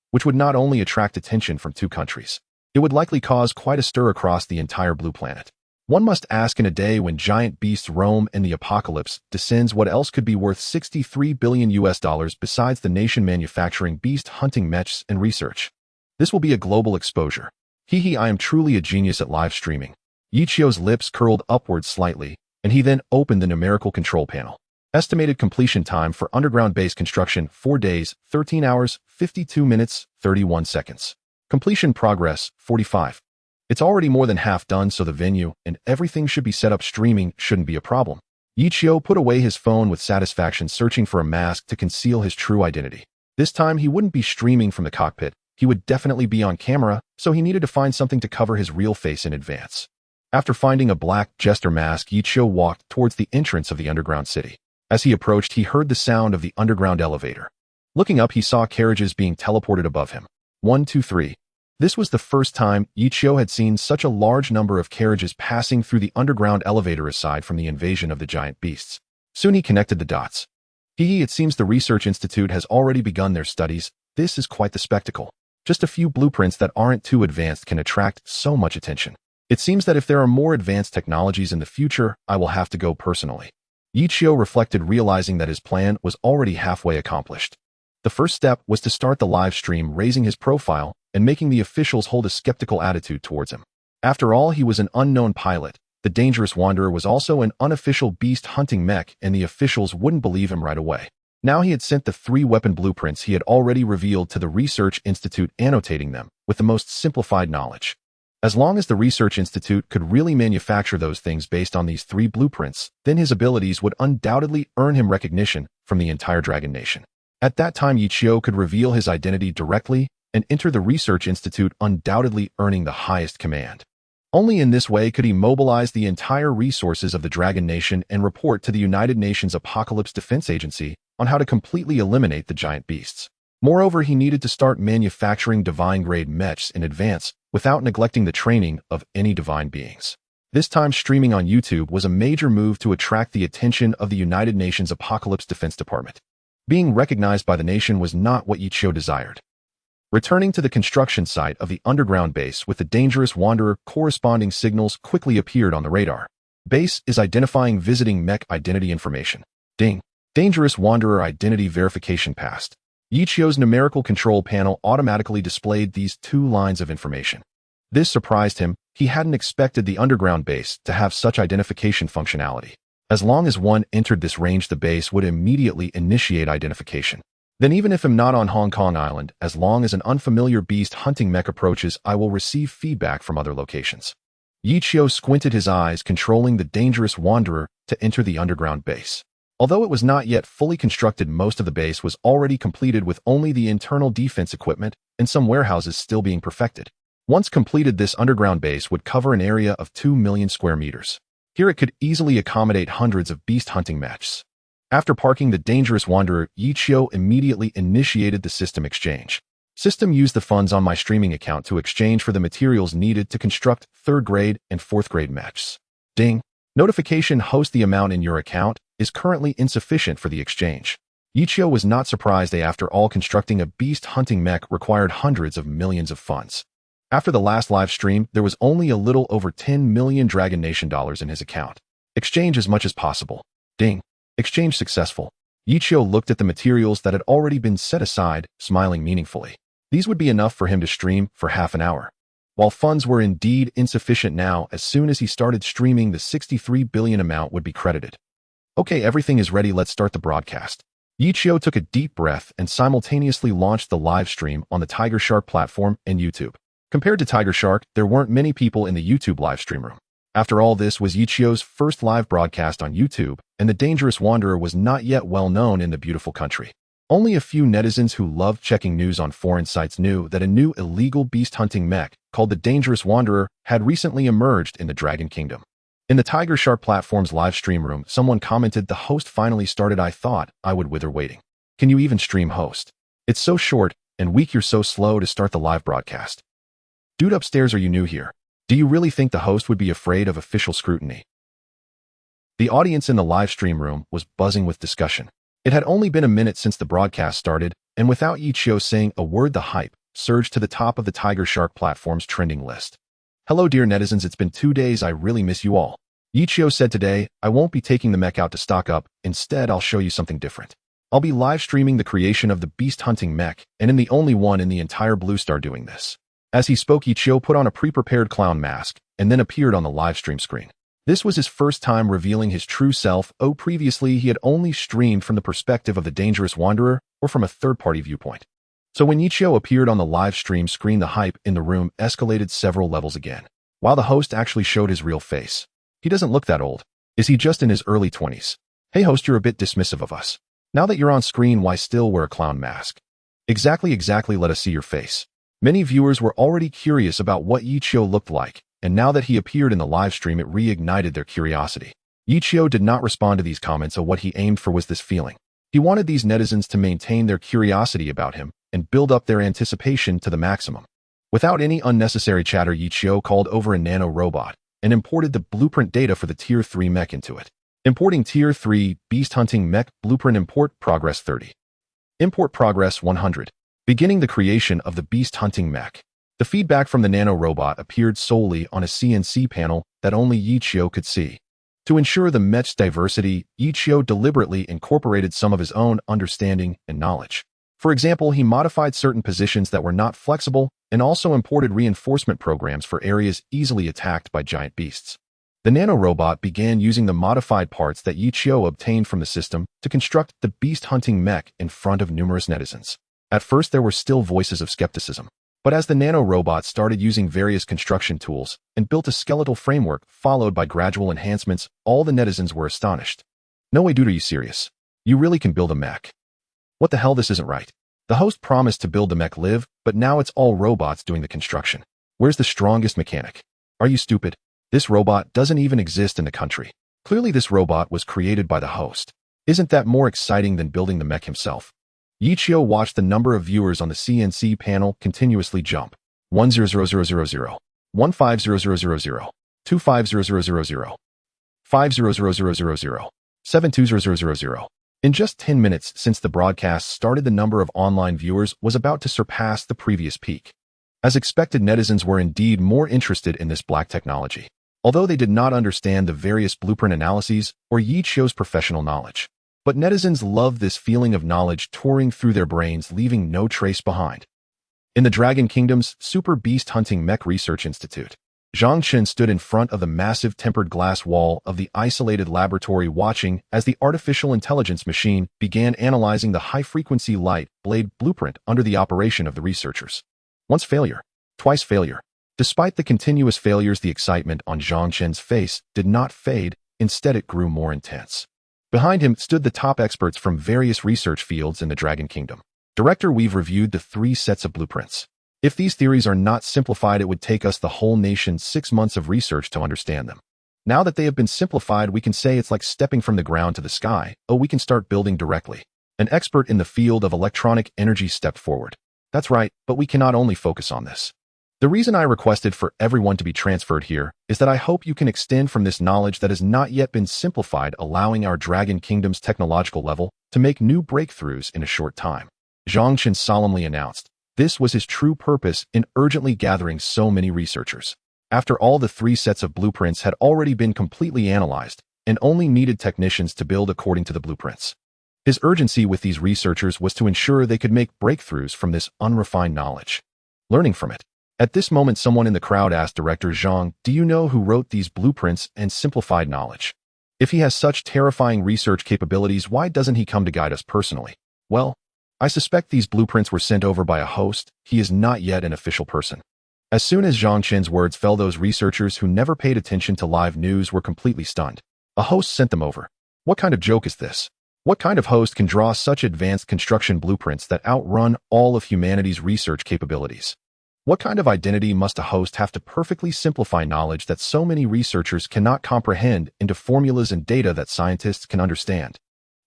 which would not only attract attention from 2 countries, it would likely cause quite a stir across the entire blue planet. One must ask, in a day when giant beasts roam and the apocalypse descends, what else could be worth $63 billion besides the nation manufacturing beast hunting mechs and research? This will be a global exposure. Hehe, I am truly a genius at live streaming. Yichio's lips curled upwards slightly, and he then opened the numerical control panel. Estimated completion time for underground base construction, 4 days, 13 hours, 52 minutes, 31 seconds. Completion progress, 45. It's already more than half done, so the venue and everything should be set up. Streaming shouldn't be a problem. Yichio put away his phone with satisfaction, searching for a mask to conceal his true identity. This time he wouldn't be streaming from the cockpit. He would definitely be on camera, so he needed to find something to cover his real face in advance. After finding a black jester mask, Yichio walked towards the entrance of the underground city. As he approached, he heard the sound of the underground elevator. Looking up, he saw carriages being teleported above him. 1, 2, 3. This was the first time Yichio had seen such a large number of carriages passing through the underground elevator aside from the invasion of the giant beasts. Soon he connected the dots. It seems the Research Institute has already begun their studies. This is quite the spectacle. Just a few blueprints that aren't too advanced can attract so much attention. It seems that if there are more advanced technologies in the future, I will have to go personally. Yichio reflected, realizing that his plan was already halfway accomplished. The first step was to start the live stream, raising his profile and making the officials hold a skeptical attitude towards him. After all, he was an unknown pilot. The dangerous wanderer was also an unofficial beast hunting mech, and the officials wouldn't believe him right away. Now he had sent the 3 weapon blueprints he had already revealed to the Research Institute, annotating them with the most simplified knowledge. As long as the Research Institute could really manufacture those things based on these 3 blueprints, then his abilities would undoubtedly earn him recognition from the entire Dragon Nation. At that time, Yichio could reveal his identity directly and enter the Research Institute, undoubtedly earning the highest command. Only in this way could he mobilize the entire resources of the Dragon Nation and report to the United Nations Apocalypse Defense Agency on how to completely eliminate the giant beasts. Moreover, he needed to start manufacturing divine-grade mechs in advance without neglecting the training of any divine beings. This time, streaming on YouTube was a major move to attract the attention of the United Nations Apocalypse Defense Department. Being recognized by the nation was not what Yichio desired. Returning to the construction site of the underground base with the dangerous wanderer, corresponding signals quickly appeared on the radar. Base is identifying visiting mech identity information. Ding. Dangerous wanderer identity verification passed. Yichio's numerical control panel automatically displayed these 2 lines of information. This surprised him. He hadn't expected the underground base to have such identification functionality. As long as one entered this range, the base would immediately initiate identification. Then, even if I'm not on Hong Kong Island, as long as an unfamiliar beast hunting mech approaches, I will receive feedback from other locations. Yichio squinted his eyes, controlling the dangerous wanderer to enter the underground base. Although it was not yet fully constructed, most of the base was already completed with only the internal defense equipment and some warehouses still being perfected. Once completed, this underground base would cover an area of 2 million square meters. Here it could easily accommodate hundreds of beast hunting mechs. After parking the dangerous wanderer, Yichio immediately initiated the system exchange. System used the funds on my streaming account to exchange for the materials needed to construct 3rd grade and 4th grade mechs. Ding. Notification host: the amount in your account is currently insufficient for the exchange. Yichio was not surprised after all constructing a beast hunting mech required hundreds of millions of funds. After the last live stream, there was only a little over 10 million Dragon Nation dollars in his account. Exchange as much as possible. Ding. Exchange successful. Yichio looked at the materials that had already been set aside, smiling meaningfully. These would be enough for him to stream for half an hour. While funds were indeed insufficient now, as soon as he started streaming, the 63 billion amount would be credited. Okay, everything is ready, let's start the broadcast. Yichio took a deep breath and simultaneously launched the live stream on the Tiger Shark platform and YouTube. Compared to Tiger Shark, there weren't many people in the YouTube live stream room. After all, this was Yichio's first live broadcast on YouTube, and the Dangerous Wanderer was not yet well known in the beautiful country. Only a few netizens who loved checking news on foreign sites knew that a new illegal beast hunting mech called the Dangerous Wanderer had recently emerged in the Dragon Kingdom. In the Tiger Shark platform's live stream room, someone commented, "The host finally started. I thought I would wither waiting. Can you even stream, host? It's so short and weak, you're so slow to start the live broadcast. Dude upstairs, are you new here? Do you really think the host would be afraid of official scrutiny?" The audience in the live stream room was buzzing with discussion. It had only been a minute since the broadcast started, and without Yichio saying a word, the hype surged to the top of the Tiger Shark platform's trending list. "Hello dear netizens, it's been 2 days, I really miss you all." Yichio said, "Today, I won't be taking the mech out to stock up, instead I'll show you something different. I'll be live streaming the creation of the beast hunting mech, and I'm the only one in the entire Blue Star doing this." As he spoke, Yichio put on a pre-prepared clown mask, and then appeared on the live stream screen. This was his first time revealing his true self. Previously he had only streamed from the perspective of the Dangerous Wanderer or from a third-party viewpoint. So when Yichio appeared on the live stream screen, the hype in the room escalated several levels again. While the host actually showed his real face. He doesn't look that old. Is he just in his early 20s? Hey host, you're a bit dismissive of us. Now that you're on screen, why still wear a clown mask? Exactly, let us see your face. Many viewers were already curious about what Yichio looked like, and now that he appeared in the live stream, it reignited their curiosity. Yichio did not respond to these comments, what he aimed for was this feeling. He wanted these netizens to maintain their curiosity about him and build up their anticipation to the maximum. Without any unnecessary chatter, Yichio called over a nano robot and imported the blueprint data for the Tier 3 mech into it. Importing Tier 3 Beast Hunting Mech Blueprint. Import progress 30. Import progress 100. Beginning the creation of the Beast Hunting Mech. The feedback from the nano robot appeared solely on a CNC panel that only Yichio could see. To ensure the mech's diversity, Yichio deliberately incorporated some of his own understanding and knowledge. For example, he modified certain positions that were not flexible and also imported reinforcement programs for areas easily attacked by giant beasts. The nano-robot began using the modified parts that Yichio obtained from the system to construct the beast-hunting mech in front of numerous netizens. At first, there were still voices of skepticism. But as the nano-robot started using various construction tools and built a skeletal framework followed by gradual enhancements, all the netizens were astonished. "No way, dude, are you serious? You really can build a mech? What the hell, this isn't right. The host promised to build the mech live, but now it's all robots doing the construction. Where's the strongest mechanic? Are you stupid? This robot doesn't even exist in the country. Clearly this robot was created by the host. Isn't that more exciting than building the mech himself?" Yichio watched the number of viewers on the CNC panel continuously jump. 100,000, 15,000, 25,000, 5,000, 7,2,000. In just 10 minutes since the broadcast started, the number of online viewers was about to surpass the previous peak. As expected, netizens were indeed more interested in this black technology, although they did not understand the various blueprint analyses or Yichio's professional knowledge. But netizens loved this feeling of knowledge touring through their brains, leaving no trace behind. In the Dragon Kingdom's Super Beast Hunting Mech Research Institute, Zhang Chen stood in front of the massive tempered glass wall of the isolated laboratory, watching as the artificial intelligence machine began analyzing the high-frequency light blade blueprint under the operation of the researchers. Once failure, twice failure. Despite the continuous failures, the excitement on Zhang Chen's face did not fade, instead it grew more intense. Behind him stood the top experts from various research fields in the Dragon Kingdom. "Director, we've reviewed the 3 sets of blueprints. If these theories are not simplified, it would take us the whole nation's 6 months of research to understand them. Now that they have been simplified, we can say it's like stepping from the ground to the sky. Oh, we can start building directly. An expert in the field of electronic energy stepped forward. That's right, but we cannot only focus on this. The reason I requested for everyone to be transferred here is that I hope you can extend from this knowledge that has not yet been simplified, allowing our Dragon Kingdom's technological level to make new breakthroughs in a short time. Zhang Chen solemnly announced. This was his true purpose in urgently gathering so many researchers. After all, the 3 sets of blueprints had already been completely analyzed and only needed technicians to build according to the blueprints. His urgency with these researchers was to ensure they could make breakthroughs from this unrefined knowledge, learning from it. At this moment, someone in the crowd asked Director Zhang, "Do you know who wrote these blueprints and simplified knowledge? If he has such terrifying research capabilities, why doesn't he come to guide us personally?" Well, I suspect these blueprints were sent over by a host. He is not yet an official person. As soon as Zhang Chen's words fell, those researchers who never paid attention to live news were completely stunned. A host sent them over. What kind of joke is this? What kind of host can draw such advanced construction blueprints that outrun all of humanity's research capabilities? What kind of identity must a host have to perfectly simplify knowledge that so many researchers cannot comprehend into formulas and data that scientists can understand?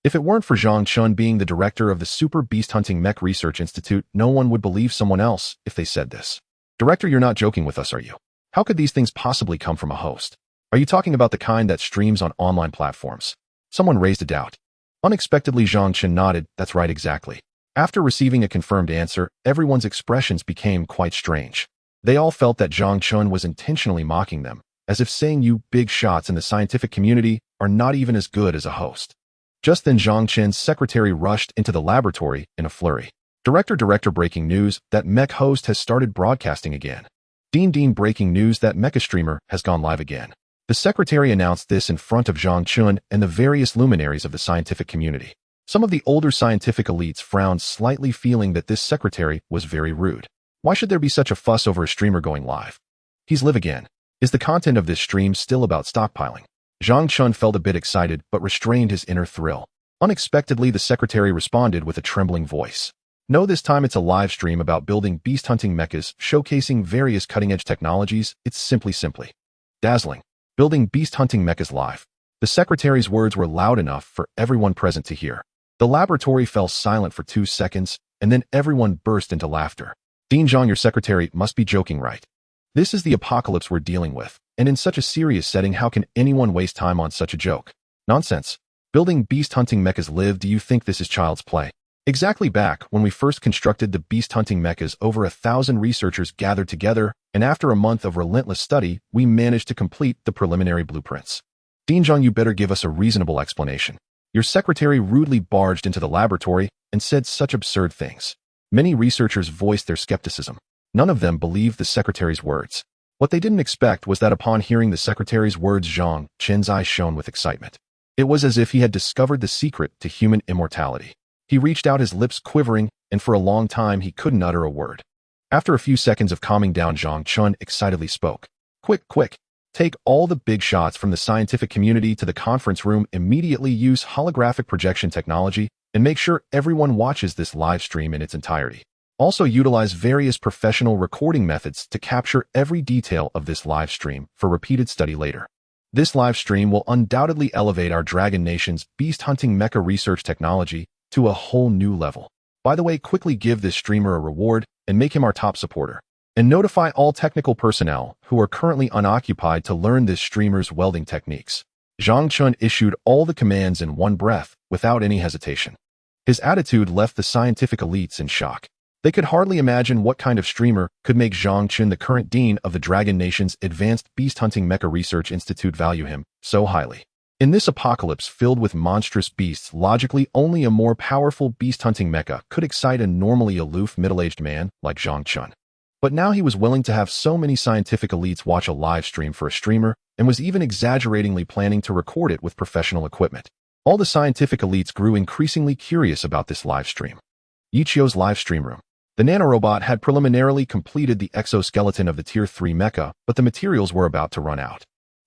If it weren't for Zhang Chen being the director of the Super Beast Hunting Mech Research Institute, no one would believe someone else if they said this. Director, you're not joking with us, are you? How could these things possibly come from a host? Are you talking about the kind that streams on online platforms? Someone raised a doubt. Unexpectedly, Zhang Chen nodded. That's right, exactly. After receiving a confirmed answer, everyone's expressions became quite strange. They all felt that Zhang Chen was intentionally mocking them, as if saying you big shots in the scientific community are not even as good as a host. Just then, Zhang Chen's secretary rushed into the laboratory in a flurry. Director, breaking news, that mech host has started broadcasting again. Dean, breaking news that mecha streamer has gone live again. The secretary announced this in front of Zhang Chen and the various luminaries of the scientific community. Some of the older scientific elites frowned slightly, feeling that this secretary was very rude. Why should there be such a fuss over a streamer going live? He's live again. Is the content of this stream still about stockpiling? Zhang Chen felt a bit excited but restrained his inner thrill. Unexpectedly, the secretary responded with a trembling voice. No, this time it's a live stream about building beast hunting mechas, showcasing various cutting-edge technologies. It's simply dazzling. Building beast hunting mechas live. The secretary's words were loud enough for everyone present to hear. The laboratory fell silent for 2 seconds, and then everyone burst into laughter. Dean Zhang, your secretary must be joking, right? This is the apocalypse we're dealing with, and in such a serious setting, how can anyone waste time on such a joke? Nonsense. Building beast hunting mechas live, do you think this is child's play? Exactly. Back when we first constructed the beast hunting mechas, over 1,000 researchers gathered together, and after a month of relentless study, we managed to complete the preliminary blueprints. Dean Zhang, you better give us a reasonable explanation. Your secretary rudely barged into the laboratory and said such absurd things. Many researchers voiced their skepticism. None of them believed the secretary's words. What they didn't expect was that upon hearing the secretary's words, Zhang Chen's eyes shone with excitement. It was as if he had discovered the secret to human immortality. He reached out, his lips quivering, and for a long time he couldn't utter a word. After a few seconds of calming down, Zhang Chen excitedly spoke. Quick. Take all the big shots from the scientific community to the conference room. Immediately use holographic projection technology and make sure everyone watches this live stream in its entirety. Also utilize various professional recording methods to capture every detail of this live stream for repeated study later. This live stream will undoubtedly elevate our Dragon Nation's beast hunting mecha research technology to a whole new level. By the way, quickly give this streamer a reward and make him our top supporter. And notify all technical personnel who are currently unoccupied to learn this streamer's welding techniques. Zhang Chen issued all the commands in one breath, without any hesitation. His attitude left the scientific elites in shock. They could hardly imagine what kind of streamer could make Zhang Chen, the current dean of the Dragon Nation's Advanced Beast Hunting Mecha Research Institute, value him so highly. In this apocalypse filled with monstrous beasts, logically only a more powerful beast hunting mecha could excite a normally aloof middle-aged man like Zhang Chen. But now he was willing to have so many scientific elites watch a live stream for a streamer, and was even exaggeratingly planning to record it with professional equipment. All the scientific elites grew increasingly curious about this live stream. Yichio's live stream room. The nanorobot had preliminarily completed the exoskeleton of the Tier 3 mecha, but the materials were about to run out.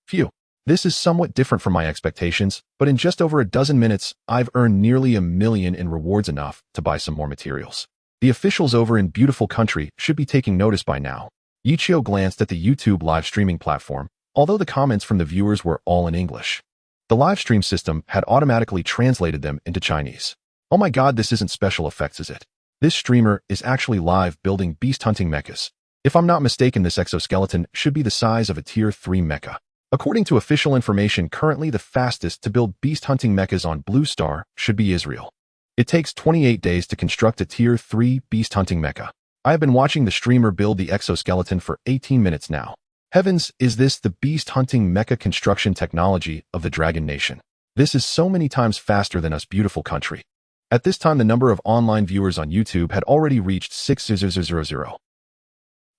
Phew. This is somewhat different from my expectations, but in just over a dozen minutes, I've earned nearly $1 million in rewards, enough to buy some more materials. The officials over in Beautiful Country should be taking notice by now. Yichio glanced at the YouTube live streaming platform although the comments from the viewers were all in English. The livestream system had automatically translated them into Chinese. Oh my god, this isn't special effects, is it? This streamer is actually live building beast-hunting mechas. If I'm not mistaken, this exoskeleton should be the size of a Tier 3 mecha. According to official information, currently the fastest to build beast-hunting mechas on Blue Star should be Israel. It takes 28 days to construct a Tier 3 beast-hunting mecha. I have been watching the streamer build the exoskeleton for 18 minutes now. Heavens, is this the beast-hunting mecha construction technology of the Dragon Nation? This is so many times faster than us, beautiful country. At this time, the number of online viewers on YouTube had already reached 6,000.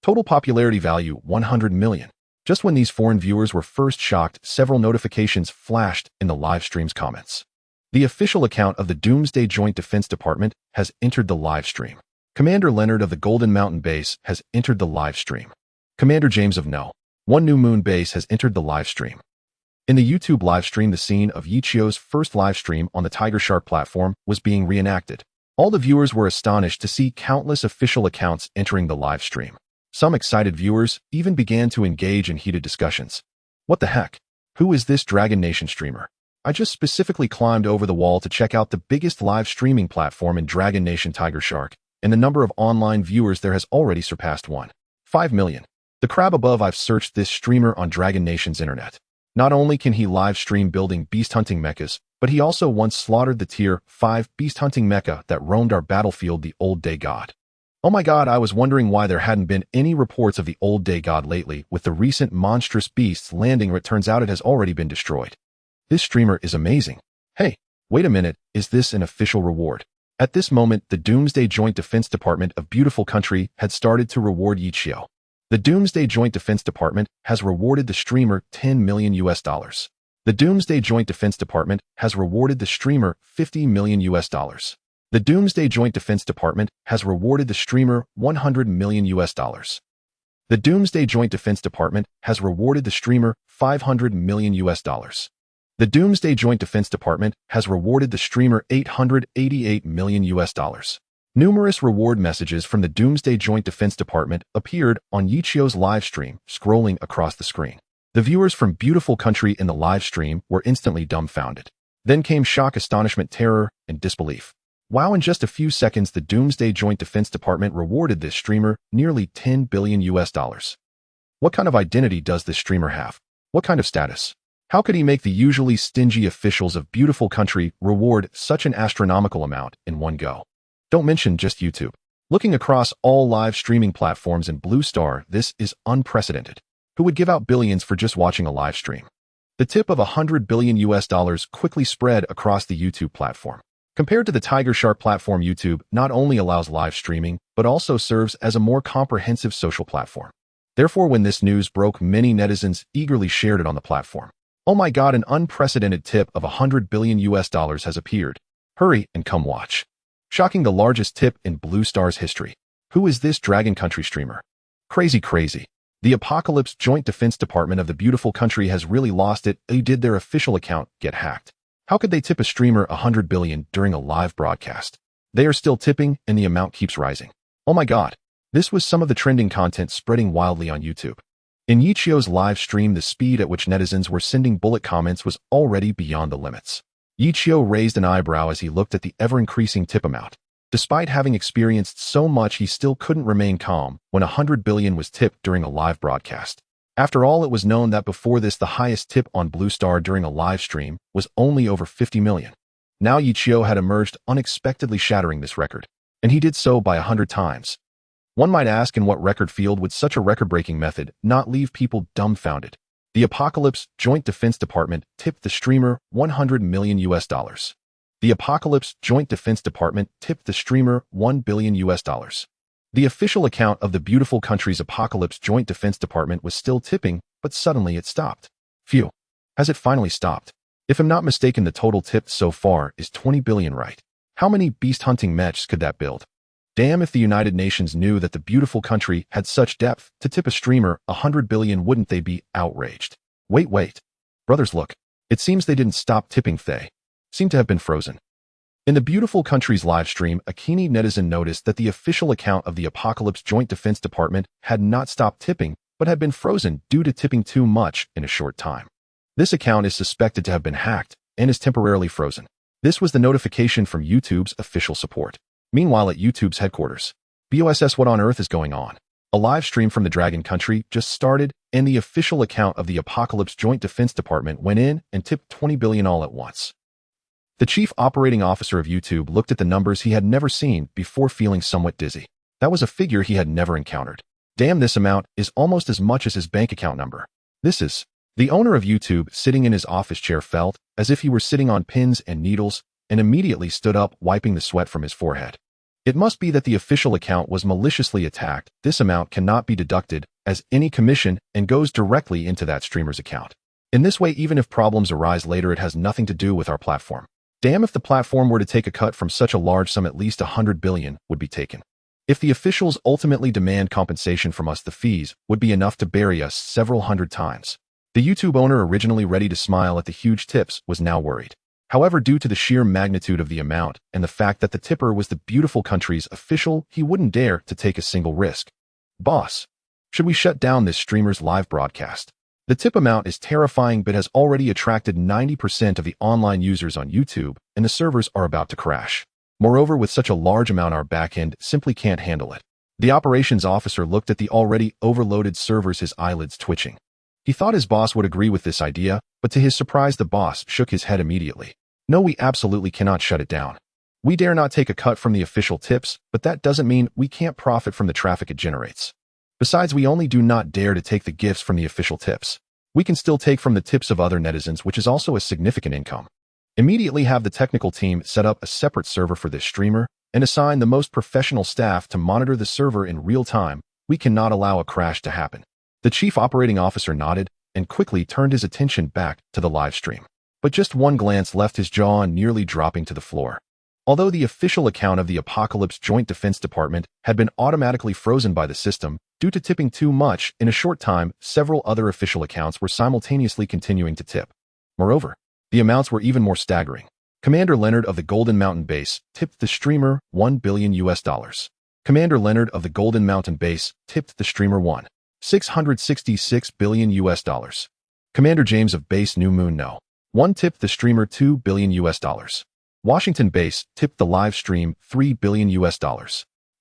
Total popularity value 100 million. Just when these foreign viewers were first shocked, several notifications flashed in the live stream's comments. The official account of the Doomsday Joint Defense Department has entered the live stream. Commander Leonard of the Golden Mountain Base has entered the live stream. Commander James of No. One New Moon Base has entered the live stream. In the YouTube live stream, the scene of Yichio's first live stream on the Tiger Shark platform was being reenacted. All the viewers were astonished to see countless official accounts entering the live stream. Some excited viewers even began to engage in heated discussions. What the heck? Who is this Dragon Nation streamer? I just specifically climbed over the wall to check out the biggest live streaming platform in Dragon Nation, Tiger Shark, and the number of online viewers there has already surpassed 1.5 million. The crab above, I've searched this streamer on Dragon Nation's internet. Not only can he live stream building beast-hunting mechas, but he also once slaughtered the Tier 5 beast-hunting mecha that roamed our battlefield, the Old Day God. Oh my god, I was wondering why there hadn't been any reports of the Old Day God lately with the recent monstrous beasts landing, where it turns out it has already been destroyed. This streamer is amazing. Hey, wait a minute, is this an official reward? At this moment, the Doomsday Joint Defense Department of beautiful country had started to reward Yichio. The Doomsday Joint Defense Department has rewarded the streamer $10 million. The Doomsday Joint Defense Department has rewarded the streamer $50 million. The Doomsday Joint Defense Department has rewarded the streamer $100 million. The Doomsday Joint Defense Department has rewarded the streamer $500 million. The Doomsday Joint Defense Department has rewarded the streamer $888 million. Numerous reward messages from the Doomsday Joint Defense Department appeared on Yichio's live stream, scrolling across the screen. The viewers from beautiful country in the live stream were instantly dumbfounded. Then came shock, astonishment, terror, and disbelief. Wow, in just a few seconds, the Doomsday Joint Defense Department rewarded this streamer nearly $10 billion. What kind of identity does this streamer have? What kind of status? How could he make the usually stingy officials of beautiful country reward such an astronomical amount in one go? Don't mention just YouTube. Looking across all live streaming platforms in Blue Star, this is unprecedented. Who would give out billions for just watching a live stream? The tip of $100 billion quickly spread across the YouTube platform. Compared to the Tiger Shark platform, YouTube not only allows live streaming, but also serves as a more comprehensive social platform. Therefore, when this news broke, many netizens eagerly shared it on the platform. Oh my god, an unprecedented tip of $100 billion has appeared. Hurry and come watch. Shocking, the largest tip in Blue Star's history. Who is this Dragon Country streamer? Crazy. The Apocalypse Joint Defense Department of the beautiful country has really lost it. Did their official account get hacked? How could they tip a streamer $100 billion during a live broadcast? They are still tipping, and the amount keeps rising. Oh my god. This was some of the trending content spreading wildly on YouTube. In Yichio's live stream, the speed at which netizens were sending bullet comments was already beyond the limits. Yichio raised an eyebrow as he looked at the ever-increasing tip amount. Despite having experienced so much, he still couldn't remain calm when $100 billion was tipped during a live broadcast. After all, it was known that before this, the highest tip on Blue Star during a live stream was only over $50 million. Now Yichio had emerged, unexpectedly shattering this record, and he did so by 100 times. One might ask, in what record field would such a record-breaking method not leave people dumbfounded? The Apocalypse Joint Defense Department tipped the streamer $100 million. The Apocalypse Joint Defense Department tipped the streamer $1 billion. The official account of the beautiful country's Apocalypse Joint Defense Department was still tipping, but suddenly it stopped. Phew. Has it finally stopped? If I'm not mistaken, the total tipped so far is 20 billion, right? How many beast-hunting mechs could that build? Damn, if the United Nations knew that the beautiful country had such depth to tip a streamer $100 billion, wouldn't they be outraged? Wait. Brothers, look. It seems they didn't stop tipping. They seem to have been frozen. In the beautiful country's live stream, a keen netizen noticed that the official account of the Apocalypse Joint Defense Department had not stopped tipping, but had been frozen due to tipping too much in a short time. This account is suspected to have been hacked and is temporarily frozen. This was the notification from YouTube's official support. Meanwhile, at YouTube's headquarters, BOSS, what on earth is going on? A live stream from the Dragon Country just started, and the official account of the Apocalypse Joint Defense Department went in and tipped 20 billion all at once. The chief operating officer of YouTube looked at the numbers he had never seen before feeling somewhat dizzy. That was a figure he had never encountered. Damn, this amount is almost as much as his bank account number. This is... The owner of YouTube, sitting in his office chair, felt as if he were sitting on pins and needles and immediately stood up, wiping the sweat from his forehead. It must be that the official account was maliciously attacked. This amount cannot be deducted as any commission and goes directly into that streamer's account. In this way, even if problems arise later, it has nothing to do with our platform. Damn, if the platform were to take a cut from such a large sum, at least 100 billion would be taken. If the officials ultimately demand compensation from us, the fees would be enough to bury us several hundred times. The YouTube owner, originally ready to smile at the huge tips, was now worried. However, due to the sheer magnitude of the amount and the fact that the tipper was the beautiful country's official, he wouldn't dare to take a single risk. Boss, should we shut down this streamer's live broadcast? The tip amount is terrifying but has already attracted 90% of the online users on YouTube, and the servers are about to crash. Moreover, with such a large amount, our backend simply can't handle it. The operations officer looked at the already overloaded servers, his eyelids twitching. He thought his boss would agree with this idea, but to his surprise, the boss shook his head immediately. No, we absolutely cannot shut it down. We dare not take a cut from the official tips, but that doesn't mean we can't profit from the traffic it generates. Besides, we only do not dare to take the gifts from the official tips. We can still take from the tips of other netizens, which is also a significant income. Immediately have the technical team set up a separate server for this streamer and assign the most professional staff to monitor the server in real time. We cannot allow a crash to happen. The chief operating officer nodded and quickly turned his attention back to the live stream. But just one glance left his jaw nearly dropping to the floor. Although the official account of the Apocalypse Joint Defense Department had been automatically frozen by the system due to tipping too much, in a short time, several other official accounts were simultaneously continuing to tip. Moreover, the amounts were even more staggering. Commander Leonard of the Golden Mountain Base tipped the streamer $1 billion. Commander Leonard of the Golden Mountain Base tipped the streamer $666 billion. Commander James of Base New Moon No. 1 tipped the streamer $2 billion. Washington Base tipped the live stream $3 billion.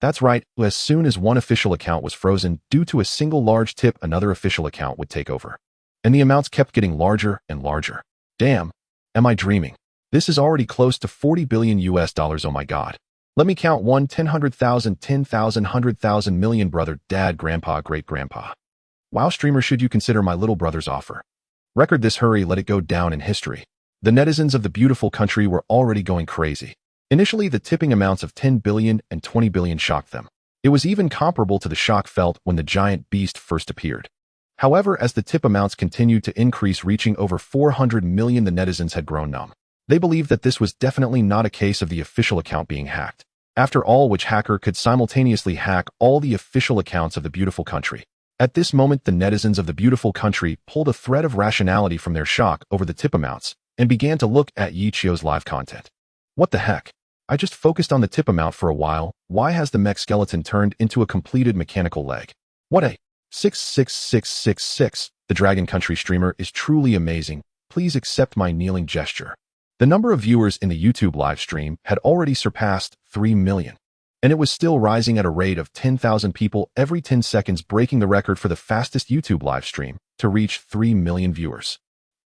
That's right, as soon as one official account was frozen due to a single large tip, another official account would take over. And the amounts kept getting larger and larger. Damn, am I dreaming? This is already close to $40 billion. Oh my god. Let me count 1, 10, 100,000, 10,000, 100,000, million, brother, dad, grandpa, great-grandpa. Wow, streamer, should you consider my little brother's offer? Record this, hurry, let it go down in history. The netizens of the beautiful country were already going crazy. Initially, the tipping amounts of 10 billion and 20 billion shocked them. It was even comparable to the shock felt when the giant beast first appeared. However, as the tip amounts continued to increase, reaching over 400 million, the netizens had grown numb. They believed that this was definitely not a case of the official account being hacked. After all, which hacker could simultaneously hack all the official accounts of the beautiful country? At this moment, the netizens of the beautiful country pulled a thread of rationality from their shock over the tip amounts and began to look at Yichio's live content. What the heck? I just focused on the tip amount for a while. Why has the mech skeleton turned into a completed mechanical leg? What a 66666. The Dragon Country streamer is truly amazing. Please accept my kneeling gesture. The number of viewers in the YouTube live stream had already surpassed 3 million, and it was still rising at a rate of 10,000 people every 10 seconds, breaking the record for the fastest YouTube live stream to reach 3 million viewers.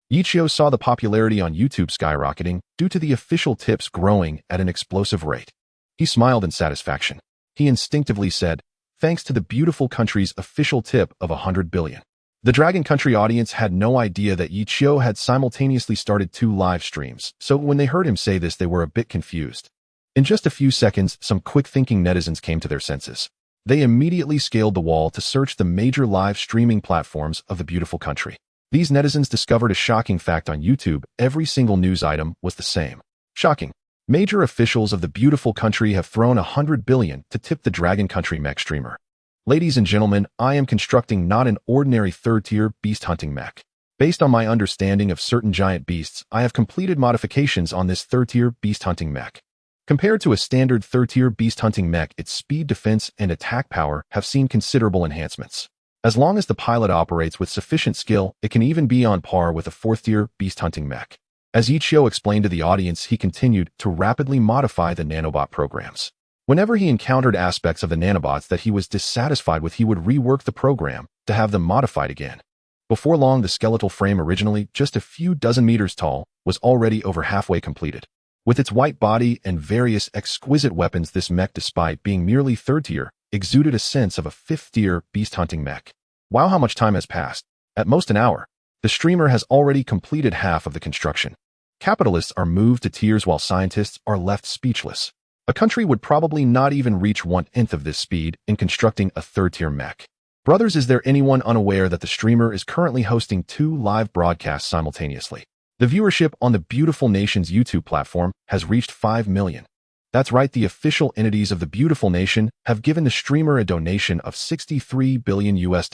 Yichio saw the popularity on YouTube skyrocketing due to the official tips growing at an explosive rate. He smiled in satisfaction. He instinctively said, thanks to the beautiful country's official tip of 100 billion. The Dragon Country audience had no idea that Yichio had simultaneously started 2 live streams, so when they heard him say this, they were a bit confused. In just a few seconds, some quick-thinking netizens came to their senses. They immediately scaled the wall to search the major live streaming platforms of the beautiful country. These netizens discovered a shocking fact on YouTube. Every single news item was the same. Shocking. Major officials of the beautiful country have thrown 100 billion to tip the Dragon Country mech streamer. Ladies and gentlemen, I am constructing not an ordinary third-tier beast hunting mech. Based on my understanding of certain giant beasts, I have completed modifications on this third-tier beast hunting mech. Compared to a standard third-tier beast hunting mech, its speed, defense, and attack power have seen considerable enhancements. As long as the pilot operates with sufficient skill, it can even be on par with a fourth-tier beast-hunting mech. As Ichio explained to the audience, he continued to rapidly modify the nanobot programs. Whenever he encountered aspects of the nanobots that he was dissatisfied with, he would rework the program to have them modified again. Before long, the skeletal frame, originally just a few dozen meters tall, was already over halfway completed. With its white body and various exquisite weapons, this mech, despite being merely third-tier, exuded a sense of a fifth-tier beast-hunting mech. Wow, how much time has passed. At most an hour. The streamer has already completed half of the construction. Capitalists are moved to tears while scientists are left speechless. A country would probably not even reach 1/10 of this speed in constructing a third-tier mech. Brothers, is there anyone unaware that the streamer is currently hosting 2 live broadcasts simultaneously? The viewership on the Beautiful Nation's YouTube platform has reached 5 million. That's right, the official entities of the Beautiful Nation have given the streamer a donation of $63 billion US.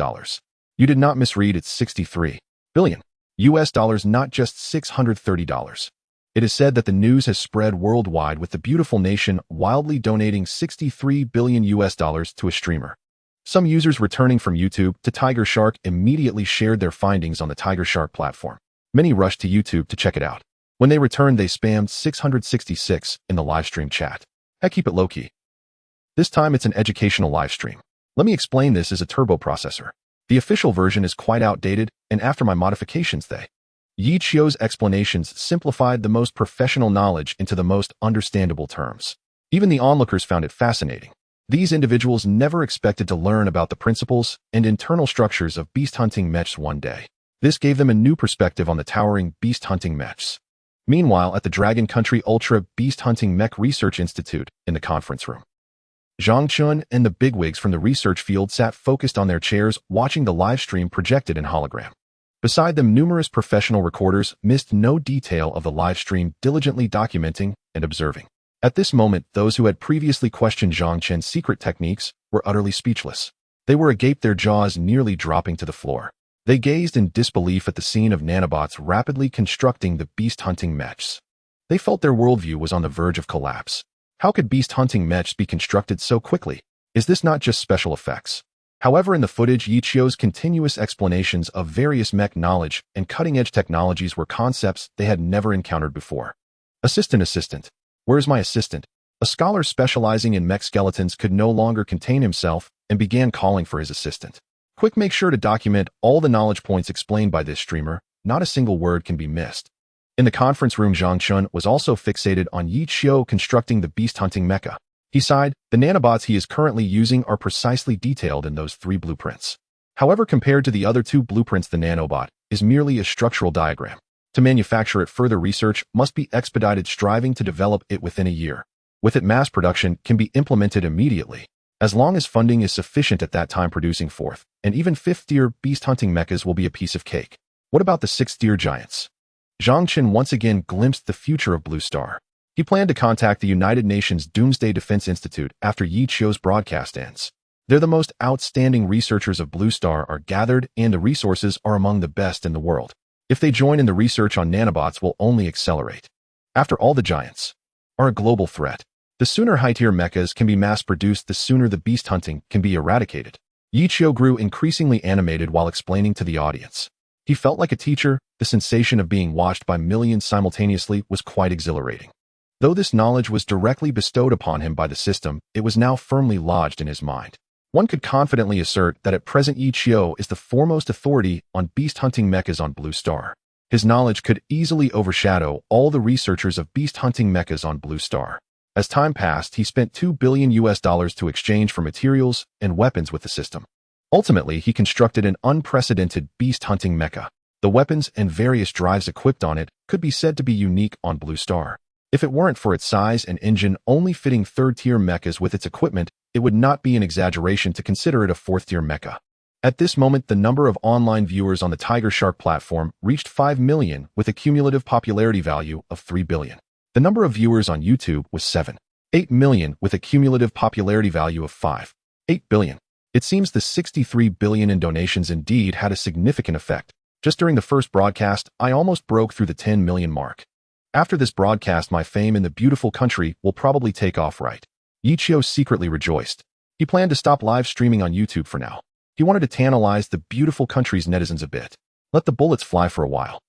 You did not misread, it's $63 billion US, not just $630. It is said that the news has spread worldwide, with the Beautiful Nation wildly donating $63 billion US to a streamer. Some users returning from YouTube to Tiger Shark immediately shared their findings on the Tiger Shark platform. Many rushed to YouTube to check it out. When they returned, they spammed 666 in the livestream chat. Heck, keep it low-key. This time it's an educational livestream. Let me explain. This is a turbo processor. The official version is quite outdated, and after my modifications, Yichio's explanations simplified the most professional knowledge into the most understandable terms. Even the onlookers found it fascinating. These individuals never expected to learn about the principles and internal structures of beast-hunting mechs one day. This gave them a new perspective on the towering beast-hunting mechs. Meanwhile, at the Dragon Country Ultra Beast-Hunting Mech Research Institute, in the conference room, Zhang Chun and the bigwigs from the research field sat focused on their chairs, watching the live stream projected in hologram. Beside them, numerous professional recorders missed no detail of the live stream, diligently documenting and observing. At this moment, those who had previously questioned Zhang Chen's secret techniques were utterly speechless. They were agape, their jaws nearly dropping to the floor. They gazed in disbelief at the scene of nanobots rapidly constructing the beast-hunting mechs. They felt their worldview was on the verge of collapse. How could beast-hunting mechs be constructed so quickly? Is this not just special effects? However, in the footage, Yichio's continuous explanations of various mech knowledge and cutting-edge technologies were concepts they had never encountered before. Assistant. Where's my assistant? A scholar specializing in mech skeletons could no longer contain himself and began calling for his assistant. Quick, make sure to document all the knowledge points explained by this streamer. Not a single word can be missed. In the conference room, Zhang Chun was also fixated on Yichio constructing the beast-hunting mecha. He sighed. The nanobots he is currently using are precisely detailed in those 3 blueprints. However, compared to the other 2 blueprints, the nanobot is merely a structural diagram. To manufacture it, further research must be expedited, striving to develop it within a year. With it, mass production can be implemented immediately. As long as funding is sufficient at that time, producing 4th and even 5th-tier beast-hunting mechas will be a piece of cake. What about the 6th-tier giants? Zhang Chen once again glimpsed the future of Blue Star. He planned to contact the United Nations Doomsday Defense Institute after Yichio's broadcast ends. They're the most outstanding researchers of Blue Star are gathered, and the resources are among the best in the world. If they join in, the research on nanobots will only accelerate. After all, the giants are a global threat. The sooner high-tier mechas can be mass-produced, the sooner the beast hunting can be eradicated. Yichio grew increasingly animated while explaining to the audience. He felt like a teacher. The sensation of being watched by millions simultaneously was quite exhilarating. Though this knowledge was directly bestowed upon him by the system, it was now firmly lodged in his mind. One could confidently assert that at present Yichio is the foremost authority on beast-hunting mechas on Blue Star. His knowledge could easily overshadow all the researchers of beast-hunting mechas on Blue Star. As time passed, he spent $2 billion to exchange for materials and weapons with the system. Ultimately, he constructed an unprecedented beast-hunting mecha. The weapons and various drives equipped on it could be said to be unique on Blue Star. If it weren't for its size and engine only fitting 3rd-tier mechas with its equipment, it would not be an exaggeration to consider it a 4th-tier mecha. At this moment, the number of online viewers on the Tiger Shark platform reached 5 million with a cumulative popularity value of 3 billion. The number of viewers on YouTube was 7.8 million with a cumulative popularity value of 5.8 billion. It seems the 63 billion in donations indeed had a significant effect. Just during the first broadcast, I almost broke through the 10 million mark. After this broadcast, my fame in the beautiful country will probably take off, right? Yichio secretly rejoiced. He planned to stop live streaming on YouTube for now. He wanted to tantalize the beautiful country's netizens a bit. Let the bullets fly for a while.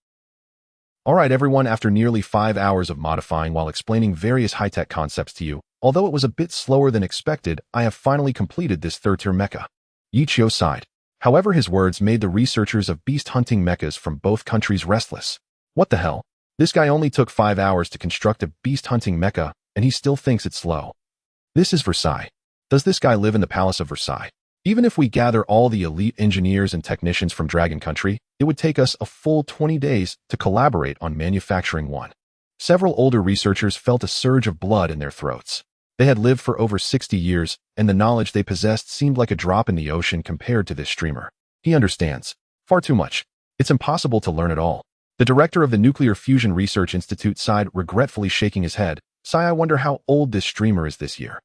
Alright everyone, after nearly 5 hours of modifying while explaining various high-tech concepts to you, although it was a bit slower than expected, I have finally completed this third-tier mecha. Yichio sighed. However, his words made the researchers of beast-hunting mechas from both countries restless. What the hell? This guy only took 5 hours to construct a beast-hunting mecha, and he still thinks it's slow. This is Versailles. Does this guy live in the Palace of Versailles? Even if we gather all the elite engineers and technicians from Dragon Country, it would take us a full 20 days to collaborate on manufacturing one. Several older researchers felt a surge of blood in their throats. They had lived for over 60 years, and the knowledge they possessed seemed like a drop in the ocean compared to this streamer. He understands. Far too much. It's impossible to learn it all. The director of the Nuclear Fusion Research Institute sighed, regretfully shaking his head. I wonder how old this streamer is this year.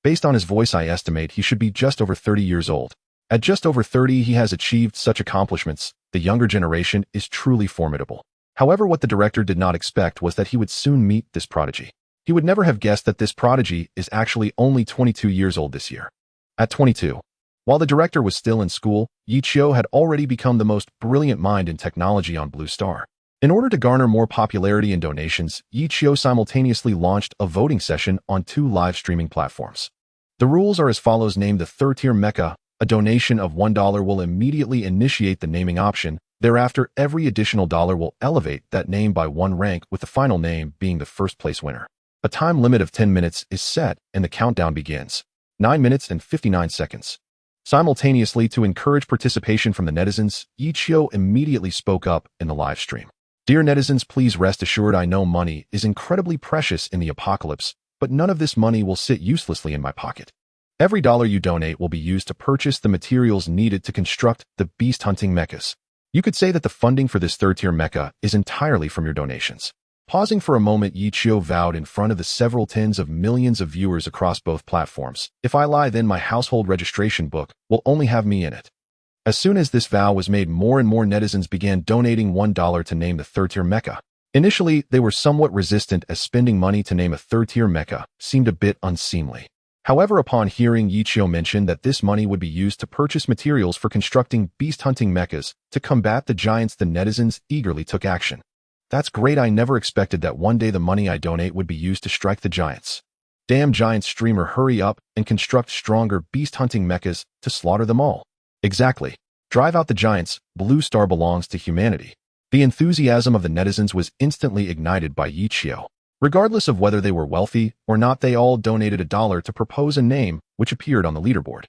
Based on his voice, I estimate he should be just over 30 years old. At just over 30, he has achieved such accomplishments. The younger generation is truly formidable. However, what the director did not expect was that he would soon meet this prodigy. He would never have guessed that this prodigy is actually only 22 years old this year. At 22, while the director was still in school, Yichio had already become the most brilliant mind in technology on Blue Star. In order to garner more popularity and donations, Yichio simultaneously launched a voting session on 2 live streaming platforms. The rules are as follows. Name the third-tier mecha. A donation of $1 will immediately initiate the naming option. Thereafter, every additional dollar will elevate that name by 1 rank, with the final name being the first-place winner. A time limit of 10 minutes is set, and the countdown begins. 9 minutes and 59 seconds. Simultaneously, to encourage participation from the netizens, Yichio immediately spoke up in the live stream. Dear netizens, please rest assured I know money is incredibly precious in the apocalypse, but none of this money will sit uselessly in my pocket. Every dollar you donate will be used to purchase the materials needed to construct the beast-hunting mechas. You could say that the funding for this third-tier mecha is entirely from your donations. Pausing for a moment, Yichio vowed in front of the several tens of millions of viewers across both platforms. If I lie, then my household registration book will only have me in it. As soon as this vow was made, more and more netizens began donating $1 to name the third-tier mecha. Initially, they were somewhat resistant, as spending money to name a third-tier mecha seemed a bit unseemly. However, upon hearing Yichio mention that this money would be used to purchase materials for constructing beast-hunting mechas to combat the giants, the netizens eagerly took action. That's great. I never expected that one day the money I donate would be used to strike the giants. Damn giant streamer, hurry up and construct stronger beast-hunting mechas to slaughter them all. Exactly. Drive out the giants. Blue Star belongs to humanity. The enthusiasm of the netizens was instantly ignited by Yichio. Regardless of whether they were wealthy or not, they all donated $1 to propose a name which appeared on the leaderboard.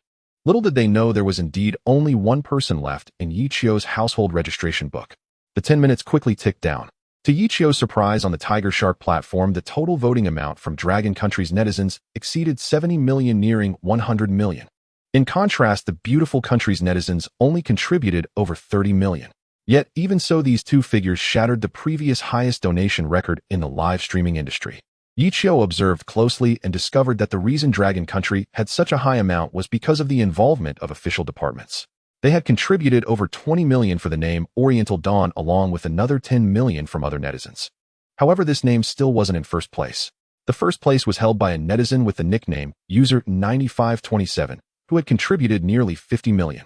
Little did they know there was indeed only one person left in Yichio's household registration book. The 10 minutes quickly ticked down. To Yichio's surprise, on the Tiger Shark platform, the total voting amount from Dragon Country's netizens exceeded 70 million, nearing 100 million. In contrast, the beautiful country's netizens only contributed over 30 million. Yet, even so, these two figures shattered the previous highest donation record in the live streaming industry. Yichio observed closely and discovered that the reason Dragon Country had such a high amount was because of the involvement of official departments. They had contributed over 20 million for the name Oriental Dawn, along with another 10 million from other netizens. However, this name still wasn't in first place. The first place was held by a netizen with the nickname User9527, who had contributed nearly 50 million.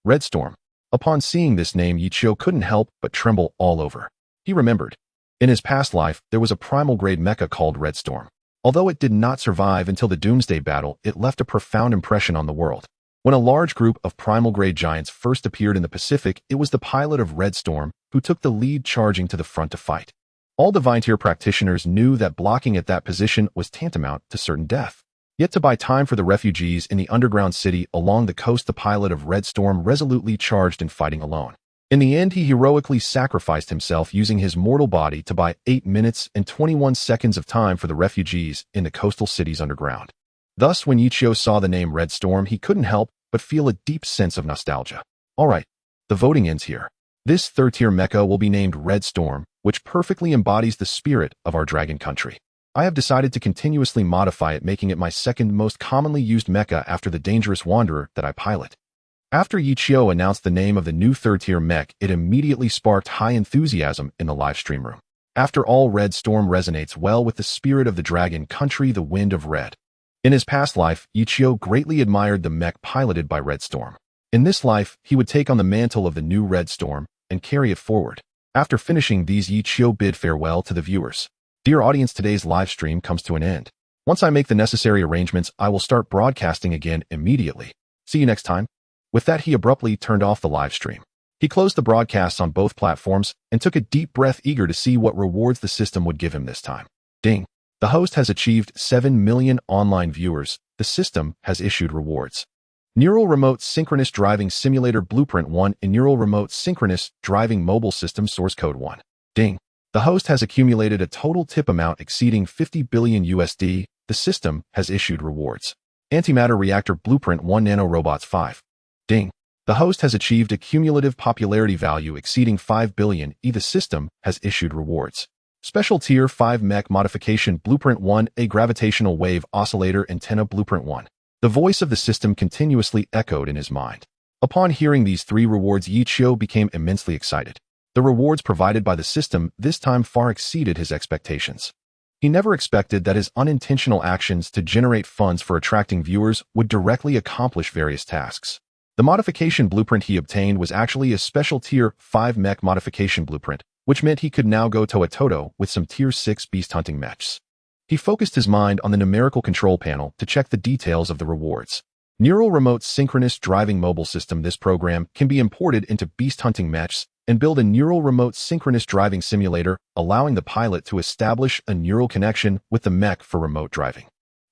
Redstorm. Upon seeing this name, Yichio couldn't help but tremble all over. He remembered. In his past life, there was a primal-grade mecha called Redstorm. Although it did not survive until the Doomsday Battle, it left a profound impression on the world. When a large group of primal-grade giants first appeared in the Pacific, it was the pilot of Redstorm who took the lead, charging to the front to fight. All Divine Tier practitioners knew that blocking at that position was tantamount to certain death. Yet to buy time for the refugees in the underground city along the coast, the pilot of Redstorm resolutely charged in, fighting alone. In the end, he heroically sacrificed himself, using his mortal body to buy 8 minutes and 21 seconds of time for the refugees in the coastal cities underground. Thus, when Yichio saw the name Redstorm, he couldn't help but feel a deep sense of nostalgia. Alright, the voting ends here. This third-tier mecha will be named Redstorm, which perfectly embodies the spirit of our Dragon Country. I have decided to continuously modify it, making it my second most commonly used mecha after the Dangerous Wanderer that I pilot. After Yichio announced the name of the new third-tier mech, it immediately sparked high enthusiasm in the live stream room. After all, Redstorm resonates well with the spirit of the Dragon Country, the Wind of Red. In his past life, Yichio greatly admired the mech piloted by Redstorm. In this life, he would take on the mantle of the new Red Storm and carry it forward. After finishing these, Yi Qiu bid farewell to the viewers. Dear audience, today's live stream comes to an end. Once I make the necessary arrangements, I will start broadcasting again immediately. See you next time. With that, he abruptly turned off the live stream. He closed the broadcasts on both platforms and took a deep breath, eager to see what rewards the system would give him this time. Ding. The host has achieved 7 million online viewers. The system has issued rewards. Neural Remote Synchronous Driving Simulator Blueprint 1 in Neural Remote Synchronous Driving Mobile System Source Code 1. Ding. The host has accumulated a total tip amount exceeding 50 billion USD. The system has issued rewards. Antimatter Reactor Blueprint 1 Nanorobots 5. Ding. The host has achieved a cumulative popularity value exceeding 5 billion. The system has issued rewards. Special Tier 5 Mech Modification Blueprint 1 A Gravitational Wave Oscillator Antenna Blueprint 1. The voice of the system continuously echoed in his mind. Upon hearing these 3 rewards, Yi Qiu became immensely excited. The rewards provided by the system this time far exceeded his expectations. He never expected that his unintentional actions to generate funds for attracting viewers would directly accomplish various tasks. The modification blueprint he obtained was actually a special Tier 5 Mech Modification Blueprint, which meant he could now go toe-to-toe with some Tier 6 beast hunting mechs. He focused his mind on the numerical control panel to check the details of the rewards. Neural Remote Synchronous Driving Mobile System. This program can be imported into beast hunting mechs and build a Neural Remote Synchronous Driving Simulator, allowing the pilot to establish a neural connection with the mech for remote driving.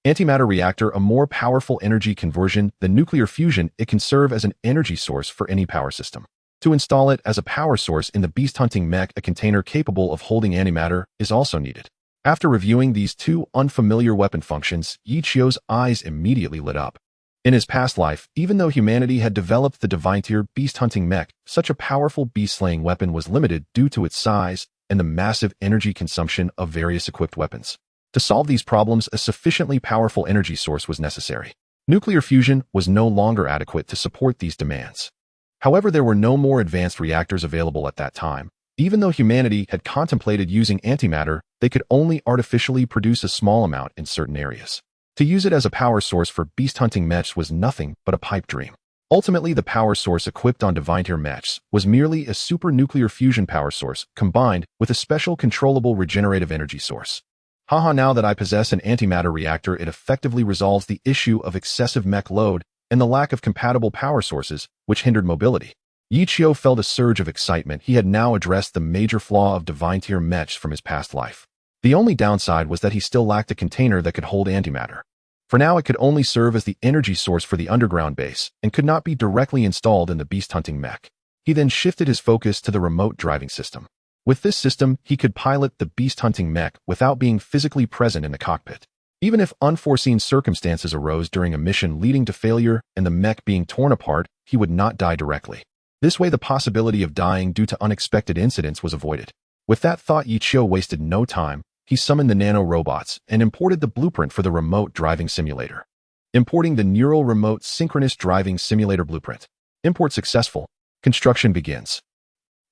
Antimatter Reactor, a more powerful energy conversion than nuclear fusion. It can serve as an energy source for any power system. To install it as a power source in the beast hunting mech, a container capable of holding antimatter is also needed. After reviewing these 2 unfamiliar weapon functions, Yi Qiu's eyes immediately lit up. In his past life, even though humanity had developed the divine tier beast hunting mech, such a powerful beast-slaying weapon was limited due to its size and the massive energy consumption of various equipped weapons. To solve these problems, a sufficiently powerful energy source was necessary. Nuclear fusion was no longer adequate to support these demands. However, there were no more advanced reactors available at that time. Even though humanity had contemplated using antimatter, they could only artificially produce a small amount in certain areas. To use it as a power source for beast hunting mechs was nothing but a pipe dream. Ultimately, the power source equipped on divine tier mechs was merely a super nuclear fusion power source combined with a special controllable regenerative energy source. Haha, now that I possess an antimatter reactor, it effectively resolves the issue of excessive mech load and the lack of compatible power sources, which hindered mobility. Yi Qiu felt a surge of excitement. He had now addressed the major flaw of divine tier mechs from his past life. The only downside was that he still lacked a container that could hold antimatter. For now, it could only serve as the energy source for the underground base and could not be directly installed in the beast hunting mech. He then shifted his focus to the remote driving system. With this system, he could pilot the beast hunting mech without being physically present in the cockpit. Even if unforeseen circumstances arose during a mission leading to failure and the mech being torn apart, he would not die directly. This way, the possibility of dying due to unexpected incidents was avoided. With that thought, Yi Qiu wasted no time. He summoned the nano-robots and imported the blueprint for the remote driving simulator. Importing the Neural Remote Synchronous Driving Simulator Blueprint. Import successful. Construction begins.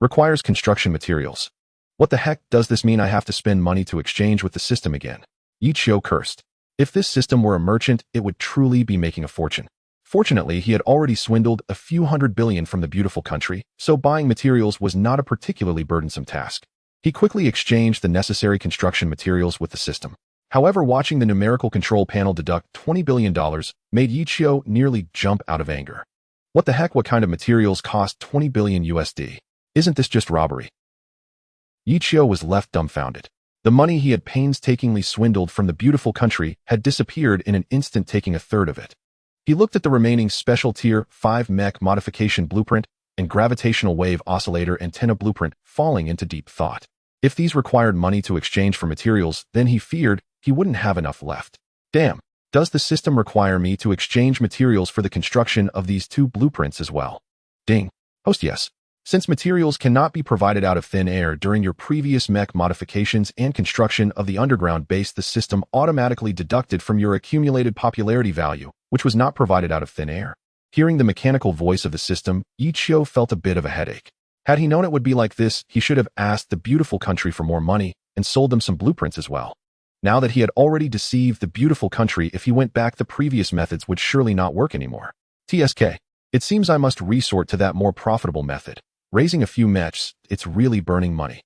Requires construction materials. What the heck does this mean? I have to spend money to exchange with the system again. Yi Qiu cursed. If this system were a merchant, it would truly be making a fortune. Fortunately, he had already swindled a few hundred billion from the beautiful country, so buying materials was not a particularly burdensome task. He quickly exchanged the necessary construction materials with the system. However, watching the numerical control panel deduct $20 billion made Yi Qiu nearly jump out of anger. What the heck? What kind of materials cost 20 billion USD? Isn't this just robbery? Yi Qiu was left dumbfounded. The money he had painstakingly swindled from the beautiful country had disappeared in an instant, taking a third of it. He looked at the remaining Special Tier 5 Mech Modification Blueprint and Gravitational Wave Oscillator Antenna Blueprint, falling into deep thought. If these required money to exchange for materials, then he feared he wouldn't have enough left. Damn, does the system require me to exchange materials for the construction of these 2 blueprints as well? Ding. Host, yes. Since materials cannot be provided out of thin air during your previous mech modifications and construction of the underground base, the system automatically deducted from your accumulated popularity value, which was not provided out of thin air. Hearing the mechanical voice of the system, Yi Qiu felt a bit of a headache. Had he known it would be like this, he should have asked the beautiful country for more money and sold them some blueprints as well. Now that he had already deceived the beautiful country, if he went back, the previous methods would surely not work anymore. TSK. It seems I must resort to that more profitable method. Raising a few mechs, it's really burning money.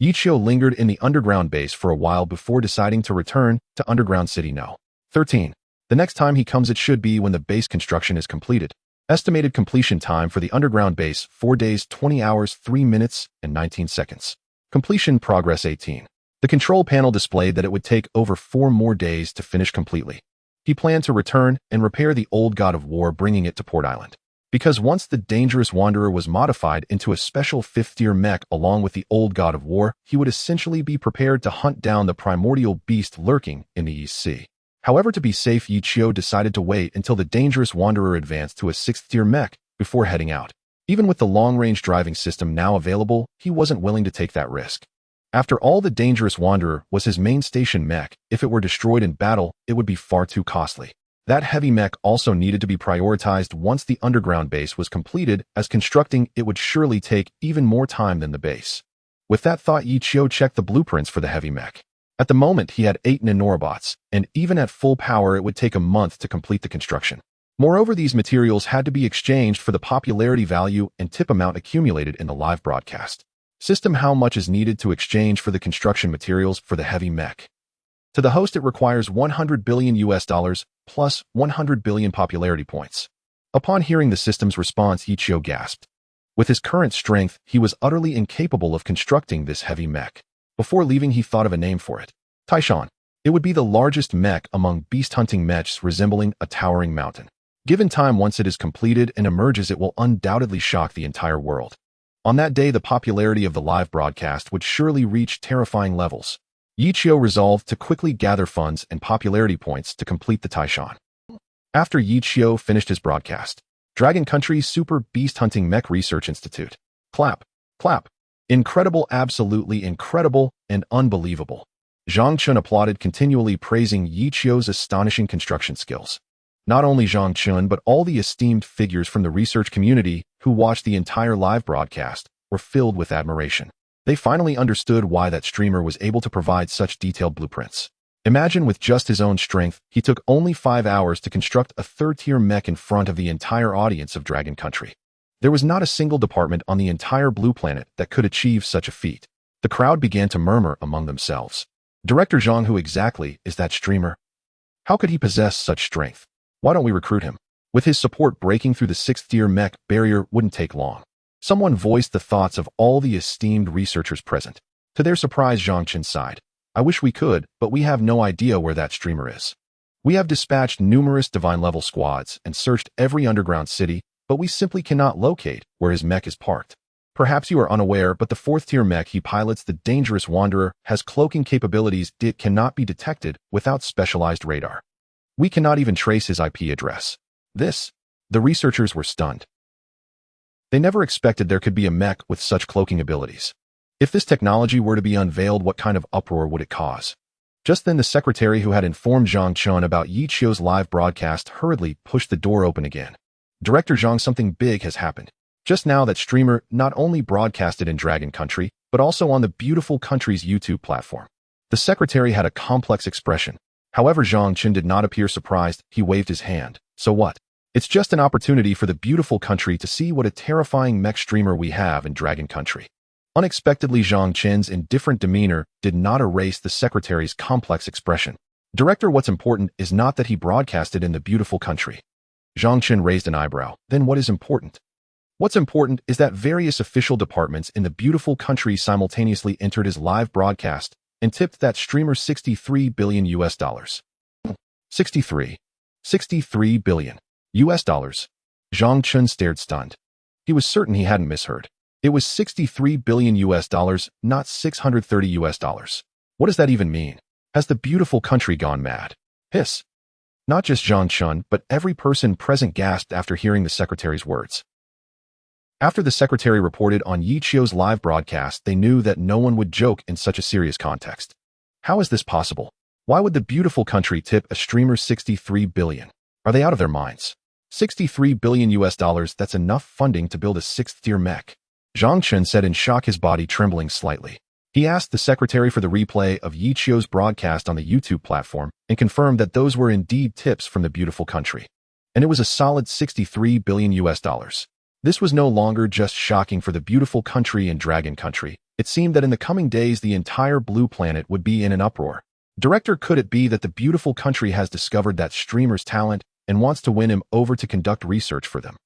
Yichio lingered in the underground base for a while before deciding to return to Underground City No. 13. The next time he comes it should be when the base construction is completed. Estimated completion time for the underground base, 4 days, 20 hours, 3 minutes, and 19 seconds. Completion progress 18. The control panel displayed that it would take over 4 more days to finish completely. He planned to return and repair the old God of War, bringing it to Port Island. Because once the Dangerous Wanderer was modified into a special 5th-tier mech along with the old God of War, he would essentially be prepared to hunt down the primordial beast lurking in the East Sea. However, to be safe, Yichio decided to wait until the Dangerous Wanderer advanced to a 6th-tier mech before heading out. Even with the long-range driving system now available, he wasn't willing to take that risk. After all, the Dangerous Wanderer was his main station mech. If it were destroyed in battle, it would be far too costly. That heavy mech also needed to be prioritized once the underground base was completed, as constructing it would surely take even more time than the base. With that thought, Yichio checked the blueprints for the heavy mech. At the moment, he had 8 nanorobots, and even at full power it would take a month to complete the construction. Moreover, these materials had to be exchanged for the popularity value and tip amount accumulated in the live broadcast. System: how much is needed to exchange for the construction materials for the heavy mech? To the host, it requires $100 billion plus 100 billion popularity points. Upon hearing the system's response, Yichio gasped. With his current strength, he was utterly incapable of constructing this heavy mech. Before leaving, he thought of a name for it. Taishan. It would be the largest mech among beast-hunting mechs, resembling a towering mountain. Given time, once it is completed and emerges, it will undoubtedly shock the entire world. On that day, the popularity of the live broadcast would surely reach terrifying levels. Yichio resolved to quickly gather funds and popularity points to complete the Taishan. After Yichio finished his broadcast, Dragon Country's Super Beast Hunting Mech Research Institute. Clap. Clap. Incredible, absolutely incredible, and unbelievable. Zhang Chun applauded, continually praising Yichio's astonishing construction skills. Not only Zhang Chun, but all the esteemed figures from the research community who watched the entire live broadcast were filled with admiration. They finally understood why that streamer was able to provide such detailed blueprints. Imagine, with just his own strength, he took only 5 hours to construct a 3rd-tier mech in front of the entire audience of Dragon Country. There was not a single department on the entire Blue Planet that could achieve such a feat. The crowd began to murmur among themselves. Director Zhang, who exactly is that streamer? How could he possess such strength? Why don't we recruit him? With his support, breaking through the 6th-tier mech barrier wouldn't take long. Someone voiced the thoughts of all the esteemed researchers present. To their surprise, Zhang Chen sighed. I wish we could, but we have no idea where that streamer is. We have dispatched numerous divine-level squads and searched every underground city, but we simply cannot locate where his mech is parked. Perhaps you are unaware, but the 4th-tier mech he pilots, the Dangerous Wanderer, has cloaking capabilities. It cannot be detected without specialized radar. We cannot even trace his IP address. The researchers were stunned. They never expected there could be a mech with such cloaking abilities. If this technology were to be unveiled, what kind of uproar would it cause? Just then, the secretary who had informed Zhang Chun about Yichio's live broadcast hurriedly pushed the door open again. Director Zhang, something big has happened. Just now, that streamer not only broadcasted in Dragon Country, but also on the Beautiful Country's YouTube platform. The secretary had a complex expression. However, Zhang Chun did not appear surprised. He waved his hand. So what? It's just an opportunity for the Beautiful Country to see what a terrifying mech streamer we have in Dragon Country. Unexpectedly, Zhang Chen's indifferent demeanor did not erase the secretary's complex expression. Director, what's important is not that he broadcasted in the Beautiful Country. Zhang Chen raised an eyebrow. Then what is important? What's important is that various official departments in the Beautiful Country simultaneously entered his live broadcast and tipped that streamer $63 billion. 63 billion. Zhang Chun stared stunned. He was certain he hadn't misheard. It was $63 billion, not $630. What does that even mean? Has the Beautiful Country gone mad? Hiss. Not just Zhang Chun, but every person present gasped after hearing the secretary's words. After the secretary reported on Yichio's live broadcast, they knew that no one would joke in such a serious context. How is this possible? Why would the Beautiful Country tip a streamer $63 billion? Are they out of their minds? $63 billion, that's enough funding to build a 6th-tier mech. Zhang Chun said in shock, his body trembling slightly. He asked the secretary for the replay of Yichio's broadcast on the YouTube platform and confirmed that those were indeed tips from the Beautiful Country. and it was a solid 63 billion US dollars. This was no longer just shocking for the beautiful country and dragon country. It seemed that in the coming days the entire blue planet would be in an uproar. Director, could it be that the beautiful country has discovered that streamer's talent and wants to win him over to conduct research for them?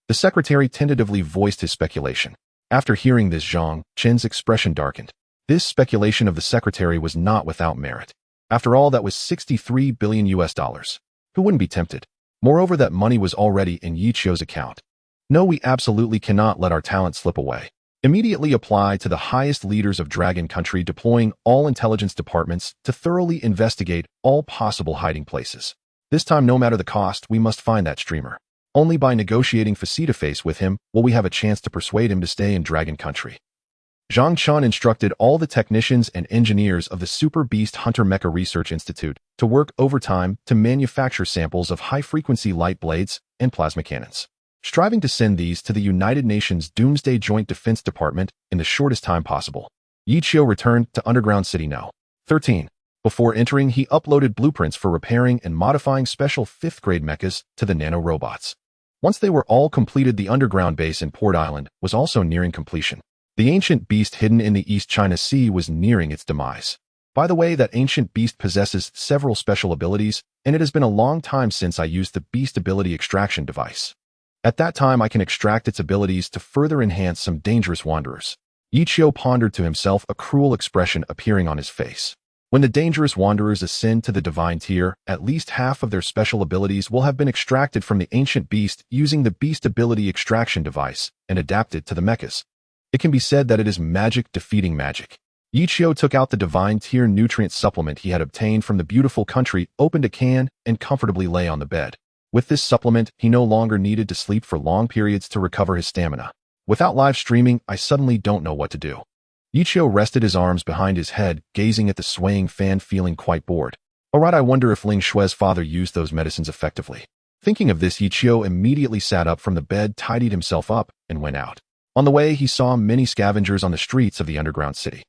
The secretary tentatively voiced his speculation. After hearing this, Zhang Chen's expression darkened. This speculation of the secretary was not without merit. After all, that was 63 billion US dollars. Who wouldn't be tempted? Moreover, that money was already in Yi Qiu's account. No, we absolutely cannot let our talent slip away. Immediately apply to the highest leaders of Dragon Country, deploying all intelligence departments to thoroughly investigate all possible hiding places. This time, no matter the cost, we must find that streamer. Only by negotiating face-to-face with him will we have a chance to persuade him to stay in Dragon Country. Zhang Chen instructed all the technicians and engineers of the Super Beast Hunter Mecha Research Institute to work overtime to manufacture samples of high-frequency light blades and plasma cannons, striving to send these to the United Nations Doomsday Joint Defense Department in the shortest time possible. Yi Qiu returned to Underground City No. 13. Before entering, he uploaded blueprints for repairing and modifying special 5th-grade mechas to the nano-robots. Once they were all completed, the underground base in Port Island was also nearing completion. The ancient beast hidden in the East China Sea was nearing its demise. By the way, that ancient beast possesses several special abilities, and it has been a long time since I used the beast ability extraction device. At that time, I can extract its abilities to further enhance some dangerous wanderers. Yi Qiu pondered to himself, a cruel expression appearing on his face. When the dangerous wanderers ascend to the divine tier, at least half of their special abilities will have been extracted from the ancient beast using the beast ability extraction device and adapted to the mechas. It can be said that it is magic defeating magic. Yi Qiu took out the divine tier nutrient supplement he had obtained from the beautiful country, opened a can, and comfortably lay on the bed. With this supplement, he no longer needed to sleep for long periods to recover his stamina. Without live streaming, I suddenly don't know what to do. Yi Qiu rested his arms behind his head, gazing at the swaying fan, feeling quite bored. Alright, I wonder if Ling Xue's father used those medicines effectively. Thinking of this, Yi Qiu immediately sat up from the bed, tidied himself up, and went out. On the way, he saw many scavengers on the streets of the underground city.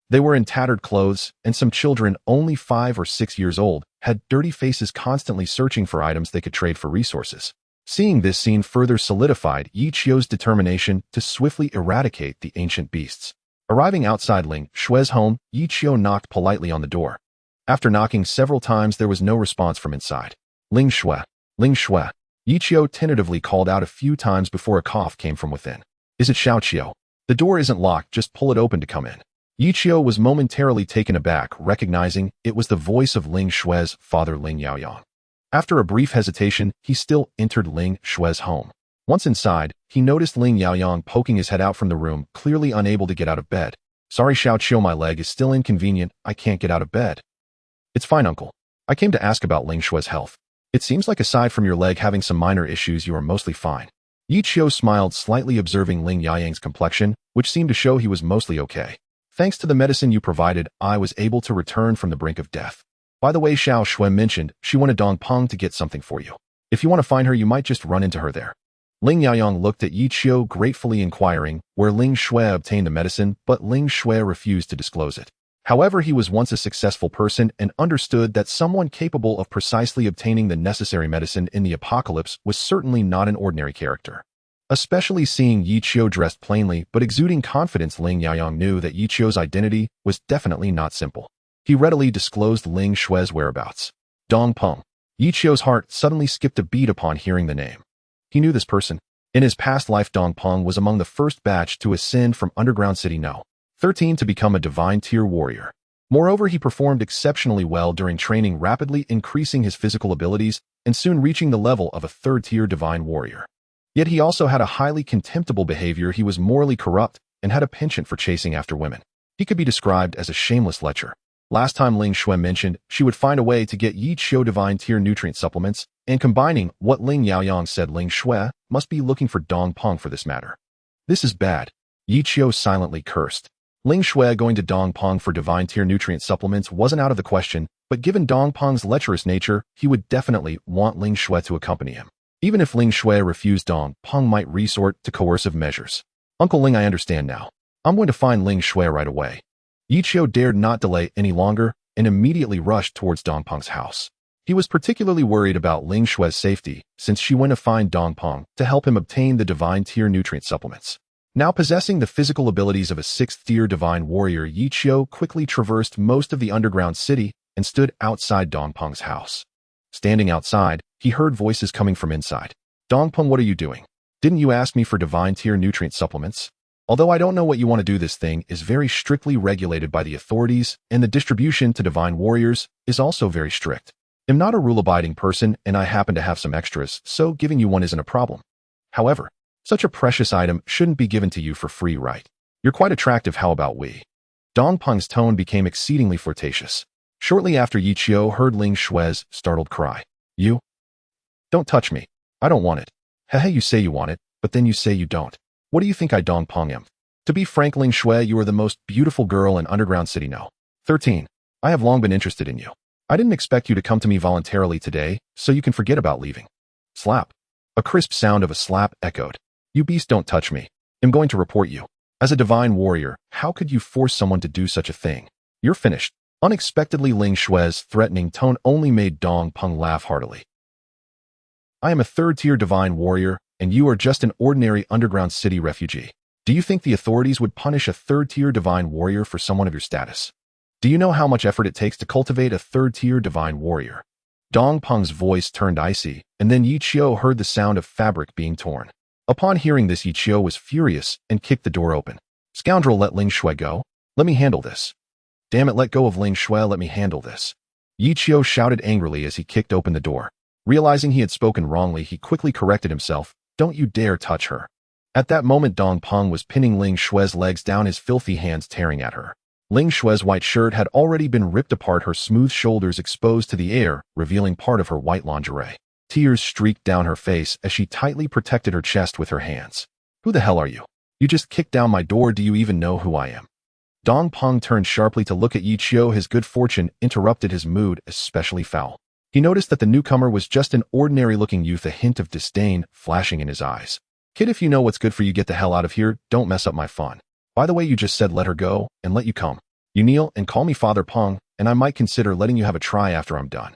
They were in tattered clothes, and some children, only 5 or 6 years old, had dirty faces, constantly searching for items they could trade for resources. Seeing this scene further solidified Yi Qiu's determination to swiftly eradicate the ancient beasts. Arriving outside Ling Xue's home, Yi Qiu knocked politely on the door. After knocking several times, there was no response from inside. Ling Xue, Ling Xue. Yi Qiu tentatively called out a few times before a cough came from within. Is it Xiao Qiu? The door isn't locked, just pull it open to come in. Yi Qiu was momentarily taken aback, recognizing it was the voice of Ling Xue's father, Ling Yaoyang. After a brief hesitation, he still entered Ling Xue's home. Once inside, he noticed Ling Yaoyang poking his head out from the room, clearly unable to get out of bed. Sorry, Xiao Qiu, my leg is still inconvenient, I can't get out of bed. It's fine, uncle. I came to ask about Ling Xue's health. It seems like aside from your leg having some minor issues, you are mostly fine. Yi Qiu smiled slightly, observing Ling Yaoyang's complexion, which seemed to show he was mostly okay. Thanks to the medicine you provided, I was able to return from the brink of death. By the way, Xiao Xue mentioned she wanted Dong Peng to get something for you. If you want to find her, you might just run into her there. Ling Yaoyang looked at Yi Qiu, gratefully inquiring where Ling Xue obtained the medicine, but Ling Xue refused to disclose it. However, he was once a successful person and understood that someone capable of precisely obtaining the necessary medicine in the apocalypse was certainly not an ordinary character. Especially seeing Yi Qiu dressed plainly but exuding confidence, Ling Yaoyang knew that Yi Qiu's identity was definitely not simple. He readily disclosed Ling Xue's whereabouts. Dong Peng. Yi Qiu's heart suddenly skipped a beat upon hearing the name. He knew this person. In his past life, Dong Peng was among the first batch to ascend from Underground City No. 13 to become a divine tier warrior. Moreover, he performed exceptionally well during training, rapidly increasing his physical abilities and soon reaching the level of a 3rd-tier divine warrior. Yet he also had a highly contemptible behavior. He was morally corrupt and had a penchant for chasing after women. He could be described as a shameless lecher. Last time Ling Xue mentioned she would find a way to get Yi Qiu divine tier nutrient supplements, and combining what Ling Yaoyang said, Ling Xue must be looking for Dong Peng for this matter. This is bad. Yi Qiu silently cursed. Ling Xue going to Dong Peng for divine tier nutrient supplements wasn't out of the question, but given Dong Peng's lecherous nature, he would definitely want Ling Xue to accompany him. Even if Ling Xue refused, Dong Peng might resort to coercive measures. Uncle Ling, I understand now. I'm going to find Ling Xue right away. Yi Qiu dared not delay any longer and immediately rushed towards Dong Peng's house. He was particularly worried about Ling Shue's safety, since she went to find Dongpeng to help him obtain the divine tier nutrient supplements. Now possessing the physical abilities of a 6th-tier divine warrior, Yi Qiu quickly traversed most of the underground city and stood outside Dongpeng's house. Standing outside, he heard voices coming from inside. Dongpeng, what are you doing? Didn't you ask me for divine tier nutrient supplements? Although I don't know what you want to do, this thing is very strictly regulated by the authorities, and the distribution to divine warriors is also very strict. I'm not a rule-abiding person, and I happen to have some extras, so giving you one isn't a problem. However, such a precious item shouldn't be given to you for free, right? You're quite attractive, how about we? Dongpeng's tone became exceedingly flirtatious. Shortly after, Yi Qiu heard Ling Shue's startled cry. You? Don't touch me. I don't want it. Hehe, you say you want it, but then you say you don't. What do you think I Dongpeng am? To be frank, Ling Shue, you are the most beautiful girl in Underground City. No. 13. I have long been interested in you. I didn't expect you to come to me voluntarily today, so you can forget about leaving. Slap. A crisp sound of a slap echoed. You beast, don't touch me. I'm going to report you. As a divine warrior, how could you force someone to do such a thing? You're finished. Unexpectedly, Ling Shue's threatening tone only made Dongpeng laugh heartily. I am a 3rd-tier divine warrior, and you are just an ordinary Underground City refugee. Do you think the authorities would punish a 3rd-tier divine warrior for someone of your status? Do you know how much effort it takes to cultivate a 3rd-tier divine warrior? Dongpeng's voice turned icy, and then Yi Qiu heard the sound of fabric being torn. Upon hearing this, Yi Qiu was furious and kicked the door open. Scoundrel, let Ling Shue go. Let me handle this. Damn it, let go of Ling Shue, let me handle this. Yi Qiu shouted angrily as he kicked open the door. Realizing he had spoken wrongly, he quickly corrected himself. Don't you dare touch her. At that moment, Dongpeng was pinning Ling Shue's legs down, his filthy hands tearing at her. Ling Shue's white shirt had already been ripped apart, her smooth shoulders exposed to the air, revealing part of her white lingerie. Tears streaked down her face as she tightly protected her chest with her hands. Who the hell are you? You just kicked down my door. Do you even know who I am? Dongpeng turned sharply to look at Yi Qiu. His good fortune interrupted his mood, especially foul. He noticed that the newcomer was just an ordinary-looking youth, a hint of disdain flashing in his eyes. Kid, if you know what's good for you, get the hell out of here. Don't mess up my fun. By the way, you just said let her go and let you come. You kneel and call me Father Peng, and I might consider letting you have a try after I'm done.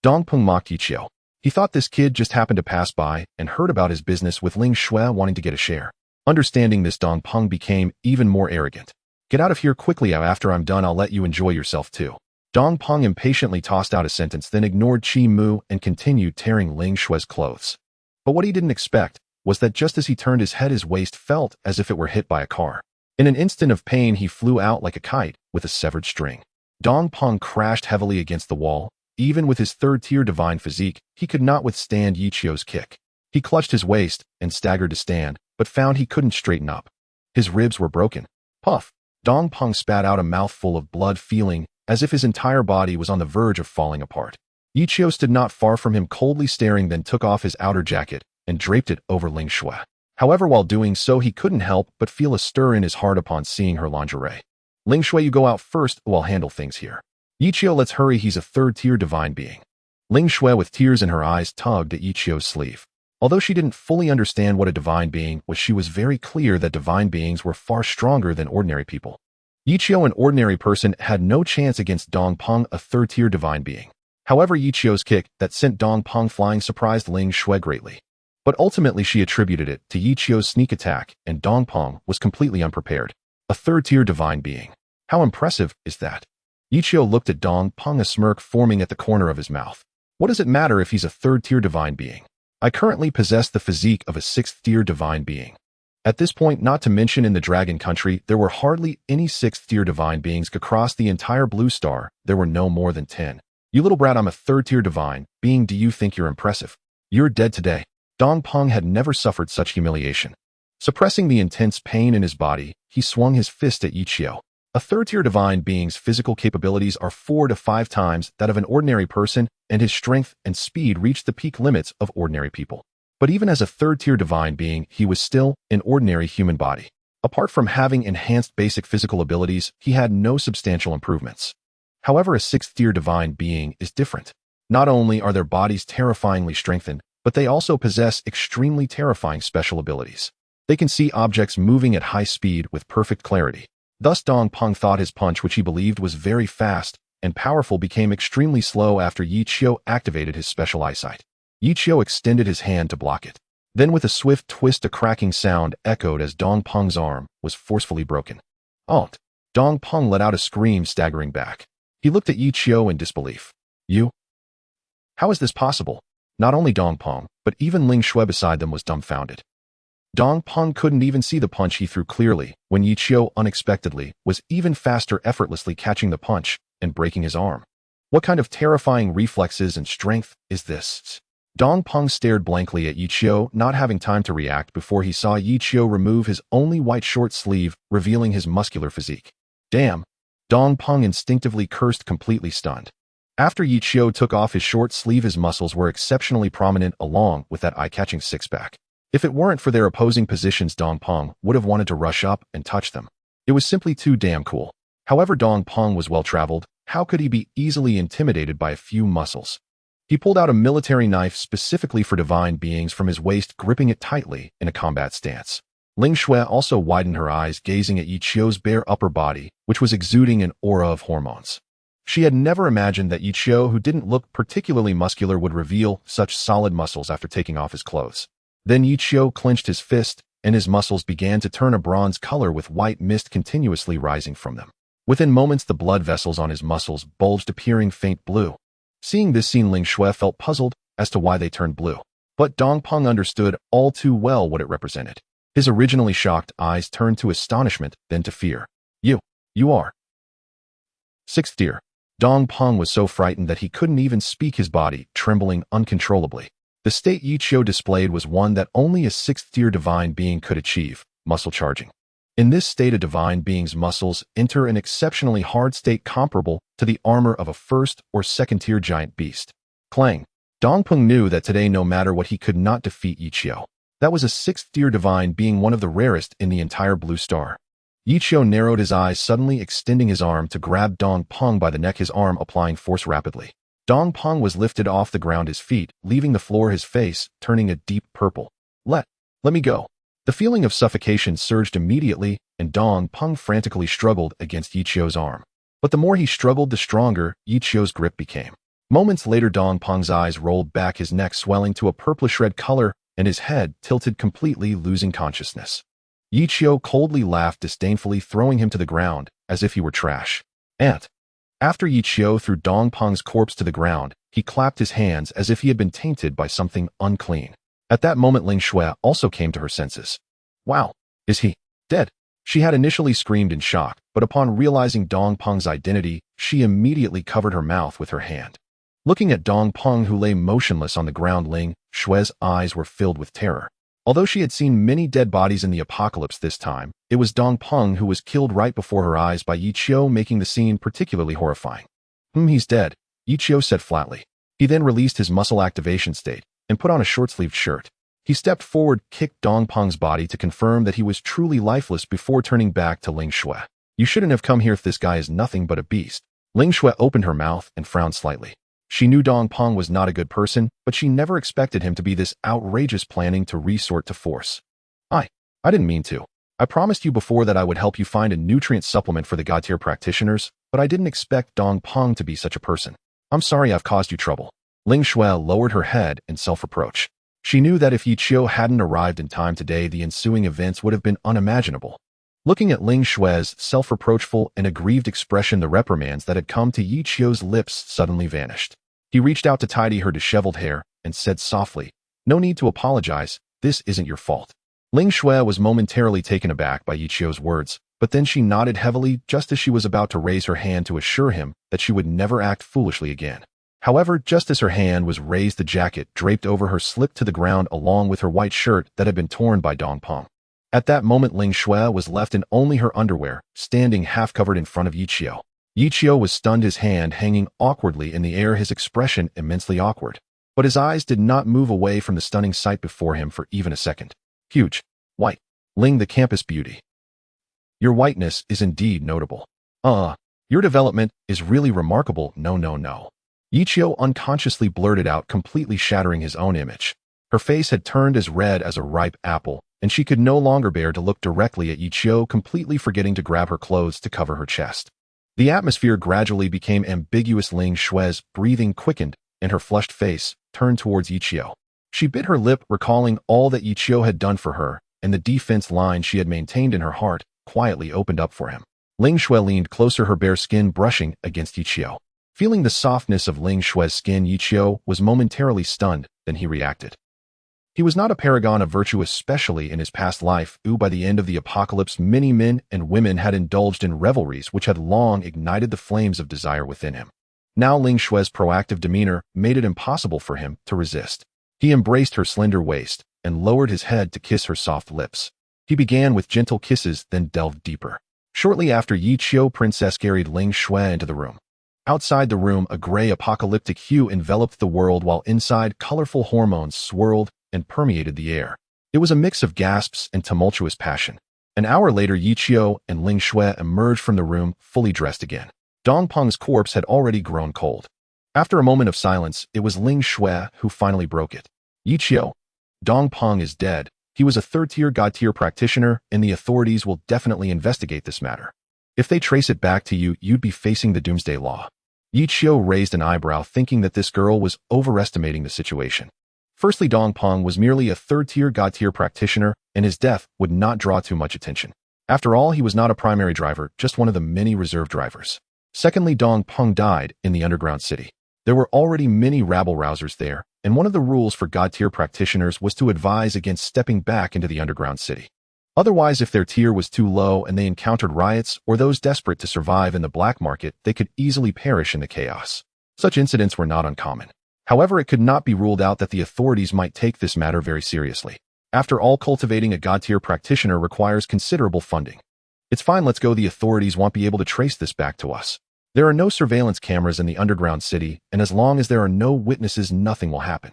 Dongpeng mocked Yi Qiu. He thought this kid just happened to pass by and heard about his business with Ling Shue wanting to get a share. Understanding this, Dongpeng became even more arrogant. Get out of here quickly. After I'm done, I'll let you enjoy yourself too. Dongpeng impatiently tossed out a sentence, then ignored Qi Mu and continued tearing Ling Shue's clothes. But what he didn't expect was that just as he turned his head, his waist felt as if it were hit by a car. In an instant of pain, he flew out like a kite with a severed string. Dongpeng crashed heavily against the wall. Even with his 3rd-tier divine physique, he could not withstand Yi Qiu's kick. He clutched his waist and staggered to stand, but found he couldn't straighten up. His ribs were broken. Puff! Dongpeng spat out a mouthful of blood, feeling as if his entire body was on the verge of falling apart. Yi Qiu stood not far from him, coldly staring, then took off his outer jacket and draped it over Ling Shue. However, while doing so, he couldn't help but feel a stir in his heart upon seeing her lingerie. Ling Shue, you go out first, I'll handle things here. Yi Qiu, let's hurry, he's a 3rd-tier divine being. Ling Shue, with tears in her eyes, tugged at Yi Qiu's sleeve. Although she didn't fully understand what a divine being was, she was very clear that divine beings were far stronger than ordinary people. Yi Qiu, an ordinary person, had no chance against Dongpeng, a 3rd-tier divine being. However, Yi Qiu's kick that sent Dongpeng flying surprised Ling Shue greatly. But ultimately she attributed it to Yi Qiu's sneak attack, and Dongpeng was completely unprepared. A 3rd-tier divine being. How impressive is that? Yi Qiu looked at Dongpeng, a smirk forming at the corner of his mouth. What does it matter if he's a 3rd-tier divine being? I currently possess the physique of a 6th-tier divine being. At this point, not to mention in the Dragon Country, there were hardly any 6th-tier divine beings across the entire Blue Star. There were no more than 10. You little brat, I'm a 3rd-tier divine being. Do you think you're impressive? You're dead today. Dongpeng had never suffered such humiliation. Suppressing the intense pain in his body, he swung his fist at Yi Qiu. A 3rd-tier divine being's physical capabilities are 4 to 5 times that of an ordinary person, and his strength and speed reached the peak limits of ordinary people. But even as a 3rd-tier divine being, he was still an ordinary human body. Apart from having enhanced basic physical abilities, he had no substantial improvements. However, a 6th-tier divine being is different. Not only are their bodies terrifyingly strengthened, but they also possess extremely terrifying special abilities. They can see objects moving at high speed with perfect clarity. Thus Dongpeng thought his punch, which he believed was very fast, and powerful became extremely slow after Yi Qiu activated his special eyesight. Yi Qiu extended his hand to block it. Then with a swift twist, a cracking sound echoed as Dong Peng's arm was forcefully broken. "Alt!" Dong Peng let out a scream, staggering back. He looked at Yi Qiu in disbelief. "You? How is this possible?" Not only Dong Peng, but even Ling Shui beside them was dumbfounded. Dong Peng couldn't even see the punch he threw clearly when Yi Qiu unexpectedly was even faster, effortlessly catching the punch and breaking his arm. What kind of terrifying reflexes and strength is this? Dong Peng stared blankly at Yi Qiu, not having time to react before he saw Yi Qiu remove his only white short sleeve, revealing his muscular physique. "Damn!" Dong Peng instinctively cursed, completely stunned. After Yi Qiu took off his short sleeve, his muscles were exceptionally prominent along with that eye-catching six-pack. If it weren't for their opposing positions, Dong Peng would have wanted to rush up and touch them. It was simply too damn cool. However, Dong Peng was well-traveled. How could he be easily intimidated by a few muscles? He pulled out a military knife specifically for divine beings from his waist, gripping it tightly in a combat stance. Ling Shui also widened her eyes, gazing at Yi Qiu's bare upper body, which was exuding an aura of hormones. She had never imagined that Yi Qiu, who didn't look particularly muscular, would reveal such solid muscles after taking off his clothes. Then Yi Qiu clenched his fist, and his muscles began to turn a bronze color with white mist continuously rising from them. Within moments, the blood vessels on his muscles bulged, appearing faint blue. Seeing this scene, Ling Shui felt puzzled as to why they turned blue. But Dong Peng understood all too well what it represented. His originally shocked eyes turned to astonishment, then to fear. You are sixth tier." Dong Peng was so frightened that he couldn't even speak, his body trembling uncontrollably. The state Yi Qiu displayed was one that only a sixth-tier divine being could achieve, muscle charging. In this state, a divine being's muscles enter an exceptionally hard state comparable to the armor of a first- or second-tier giant beast. Clang! Dong Peng knew that today, no matter what, he could not defeat Yi Qiu. That was a sixth-tier divine being, one of the rarest in the entire Blue Star. Yi Qiu narrowed his eyes, suddenly extending his arm to grab Dong Peng by the neck, his arm applying force rapidly. Dong Peng was lifted off the ground, his feet leaving the floor, his face turning a deep purple. Let me go." The feeling of suffocation surged immediately, and Dong Peng frantically struggled against Yi Qiu's arm. But the more he struggled, the stronger Yi Qiu's grip became. Moments later, Dong Peng's eyes rolled back, his neck swelling to a purplish-red color, and his head tilted, completely losing consciousness. Yi Qiu coldly laughed disdainfully, throwing him to the ground as if he were trash. After Yi Qiu threw Dong Peng's corpse to the ground, he clapped his hands as if he had been tainted by something unclean. At that moment, Ling Shui also came to her senses. "Wow, is he dead?" She had initially screamed in shock, but upon realizing Dong Peng's identity, she immediately covered her mouth with her hand. Looking at Dong Peng, who lay motionless on the ground, Ling Shui's eyes were filled with terror. Although she had seen many dead bodies in the apocalypse, this time, it was Dong Peng who was killed right before her eyes by Yi Qiu, making the scene particularly horrifying. He's dead," Yi Qiu said flatly. He then released his muscle activation state and put on a short-sleeved shirt. He stepped forward, kicked Dong Peng's body to confirm that he was truly lifeless before turning back to Ling Shui. "You shouldn't have come here if this guy is nothing but a beast." Ling Shui opened her mouth and frowned slightly. She knew Dong Peng was not a good person, but she never expected him to be this outrageous, planning to resort to force. I didn't mean to. I promised you before that I would help you find a nutrient supplement for the God-tier practitioners, but I didn't expect Dong Peng to be such a person. I'm sorry I've caused you trouble." Ling Shui lowered her head in self-reproach. She knew that if Yi Qiu hadn't arrived in time today, the ensuing events would have been unimaginable. Looking at Ling Shui's self-reproachful and aggrieved expression, the reprimands that had come to Yi Qiu's lips suddenly vanished. He reached out to tidy her disheveled hair and said softly, "No need to apologize, this isn't your fault." Ling Shui was momentarily taken aback by Yi Qiu's words, but then she nodded heavily just as she was about to raise her hand to assure him that she would never act foolishly again. However, just as her hand was raised, the jacket draped over her slipped to the ground along with her white shirt that had been torn by Dong Peng. At that moment, Ling Shui was left in only her underwear, standing half-covered in front of Yi Qiu. Yi Qiu was stunned, his hand hanging awkwardly in the air, his expression immensely awkward. But his eyes did not move away from the stunning sight before him for even a second. "Huge. White. Ling, the campus beauty. Your whiteness is indeed notable. Your development is really remarkable. No. Yi Qiu unconsciously blurted out, completely shattering his own image. Her face had turned as red as a ripe apple, and she could no longer bear to look directly at Yi Qiu, completely forgetting to grab her clothes to cover her chest. The atmosphere gradually became ambiguous. Ling Xue's breathing quickened, and her flushed face turned towards Yichio. She bit her lip, recalling all that Yichio had done for her, and the defense line she had maintained in her heart quietly opened up for him. Ling Xue leaned closer, her bare skin brushing against Yichio. Feeling the softness of Ling Xue's skin, Yichio was momentarily stunned, then he reacted. He was not a paragon of virtue, especially in his past life. By the end of the apocalypse, many men and women had indulged in revelries which had long ignited the flames of desire within him. Now Ling Xue's proactive demeanor made it impossible for him to resist. He embraced her slender waist and lowered his head to kiss her soft lips. He began with gentle kisses, then delved deeper. Shortly after, Yichio Princess carried Ling Xue into the room. Outside the room, a gray apocalyptic hue enveloped the world, while inside, colorful hormones swirled and permeated the air. It was a mix of gasps and tumultuous passion. An hour later, Yichio and Ling Xue emerged from the room, fully dressed again. Dong Peng's corpse had already grown cold. After a moment of silence, it was Ling Xue who finally broke it. Yichio, Dong Peng is dead. He was a third-tier god-tier practitioner, and the authorities will definitely investigate this matter. If they trace it back to you, you'd be facing the doomsday law. Yichio raised an eyebrow, thinking that this girl was overestimating the situation. Firstly, Dong Peng was merely a third-tier god-tier practitioner, and his death would not draw too much attention. After all, he was not a primary driver, just one of the many reserve drivers. Secondly, Dong Peng died in the underground city. There were already many rabble-rousers there, and one of the rules for god-tier practitioners was to advise against stepping back into the underground city. Otherwise, if their tier was too low and they encountered riots or those desperate to survive in the black market, they could easily perish in the chaos. Such incidents were not uncommon. However, it could not be ruled out that the authorities might take this matter very seriously. After all, cultivating a god-tier practitioner requires considerable funding. It's fine, let's go. The authorities won't be able to trace this back to us. There are no surveillance cameras in the underground city, and as long as there are no witnesses, nothing will happen.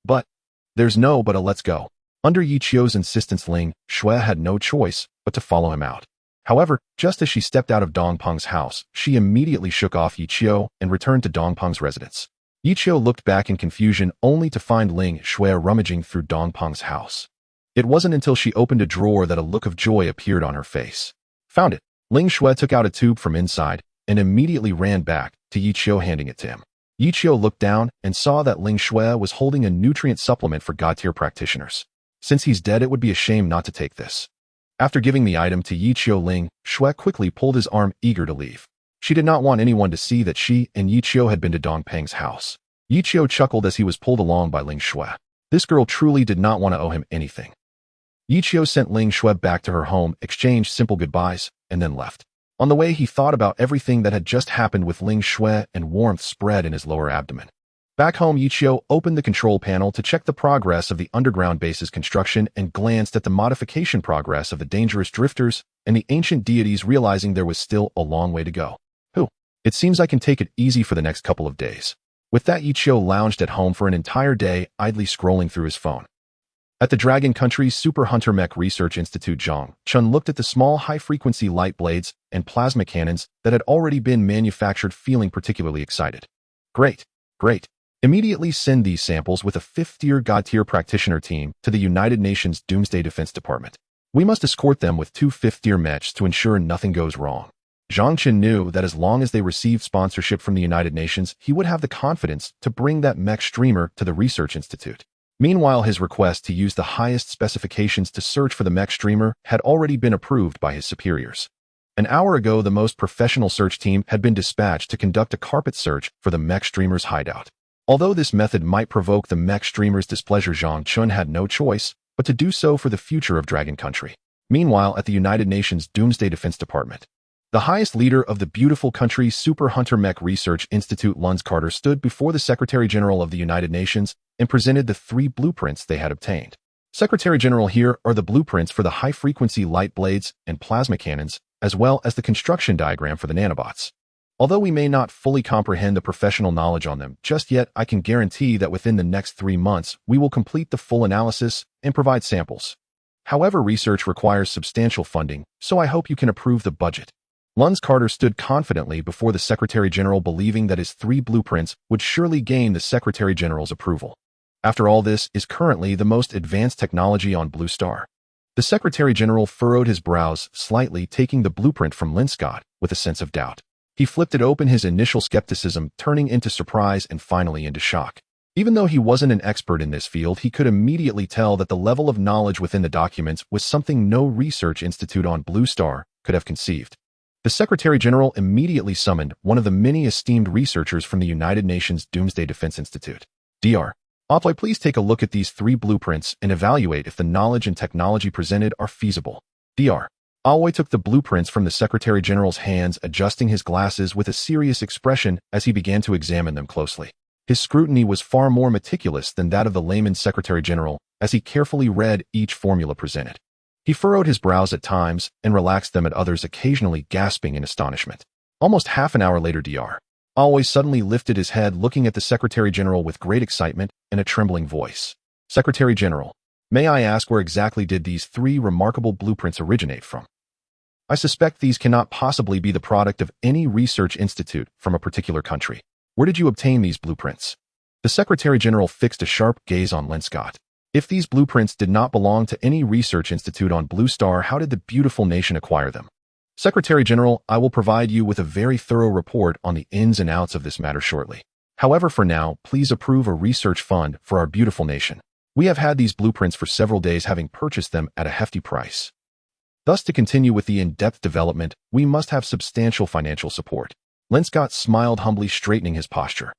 But there's no but a let's go. Under Yichio's insistence, Ling Xue had no choice but to follow him out. However, just as she stepped out of Dong Peng's house, she immediately shook off Yichio and returned to Dong Peng's residence. Yichio looked back in confusion, only to find Ling Xue rummaging through Dong Peng's house. It wasn't until she opened a drawer that a look of joy appeared on her face. Found it. Ling Xue took out a tube from inside and immediately ran back to Yichio, handing it to him. Yichio looked down and saw that Ling Xue was holding a nutrient supplement for god-tier practitioners. Since he's dead, it would be a shame not to take this. After giving the item to Yichio, Ling Xue quickly pulled his arm, eager to leave. She did not want anyone to see that she and Yichio had been to Dong Peng's house. Yichio chuckled as he was pulled along by Ling Xue. This girl truly did not want to owe him anything. Yichio sent Ling Xue back to her home, exchanged simple goodbyes, and then left. On the way, he thought about everything that had just happened with Ling Xue, and warmth spread in his lower abdomen. Back home, Yichio opened the control panel to check the progress of the underground base's construction and glanced at the modification progress of the dangerous drifters and the ancient deities, realizing there was still a long way to go. It seems I can take it easy for the next couple of days. With that, Yichio lounged at home for an entire day, idly scrolling through his phone. At the Dragon Country's Super Hunter Mech Research Institute, Zhang Chun looked at the small high-frequency light blades and plasma cannons that had already been manufactured, feeling particularly excited. Great. Immediately send these samples with a 5th-tier god-tier practitioner team to the United Nations Doomsday Defense Department. We must escort them with 2 5th-tier mechs to ensure nothing goes wrong. Zhang Chen knew that as long as they received sponsorship from the United Nations, he would have the confidence to bring that mech streamer to the Research Institute. Meanwhile, his request to use the highest specifications to search for the mech streamer had already been approved by his superiors. An hour ago, the most professional search team had been dispatched to conduct a carpet search for the mech streamer's hideout. Although this method might provoke the mech streamer's displeasure, Zhang Chun had no choice but to do so for the future of Dragon Country. Meanwhile, at the United Nations Doomsday Defense Department, the highest leader of the beautiful country's Super Hunter Mech Research Institute, Lund Carter, stood before the Secretary General of the United Nations and presented the 3 blueprints they had obtained. Secretary General, here are the blueprints for the high-frequency light blades and plasma cannons, as well as the construction diagram for the nanobots. Although we may not fully comprehend the professional knowledge on them just yet, I can guarantee that within the next 3 months, we will complete the full analysis and provide samples. However, research requires substantial funding, so I hope you can approve the budget. Lund Carter stood confidently before the Secretary General, believing that his 3 blueprints would surely gain the Secretary General's approval. After all, this is currently the most advanced technology on Blue Star. The Secretary General furrowed his brows slightly, taking the blueprint from Linscott with a sense of doubt. He flipped it open, his initial skepticism turning into surprise and finally into shock. Even though he wasn't an expert in this field, he could immediately tell that the level of knowledge within the documents was something no research institute on Blue Star could have conceived. The Secretary General immediately summoned one of the many esteemed researchers from the United Nations Doomsday Defense Institute. Dr. Opley, please take a look at these 3 blueprints and evaluate if the knowledge and technology presented are feasible. Dr. Opley took the blueprints from the Secretary General's hands, adjusting his glasses with a serious expression as he began to examine them closely. His scrutiny was far more meticulous than that of the layman Secretary General as he carefully read each formula presented. He furrowed his brows at times and relaxed them at others, occasionally gasping in astonishment. Almost half an hour later, Dr. Always suddenly lifted his head, looking at the Secretary General with great excitement and a trembling voice. Secretary General, may I ask where exactly did these 3 remarkable blueprints originate from? I suspect these cannot possibly be the product of any research institute from a particular country. Where did you obtain these blueprints? The Secretary General fixed a sharp gaze on Linscott. If these blueprints did not belong to any research institute on Blue Star, how did the beautiful nation acquire them? Secretary General, I will provide you with a very thorough report on the ins and outs of this matter shortly. However, for now, please approve a research fund for our beautiful nation. We have had these blueprints for several days, having purchased them at a hefty price. Thus, to continue with the in-depth development, we must have substantial financial support. Linscott smiled humbly, straightening his posture.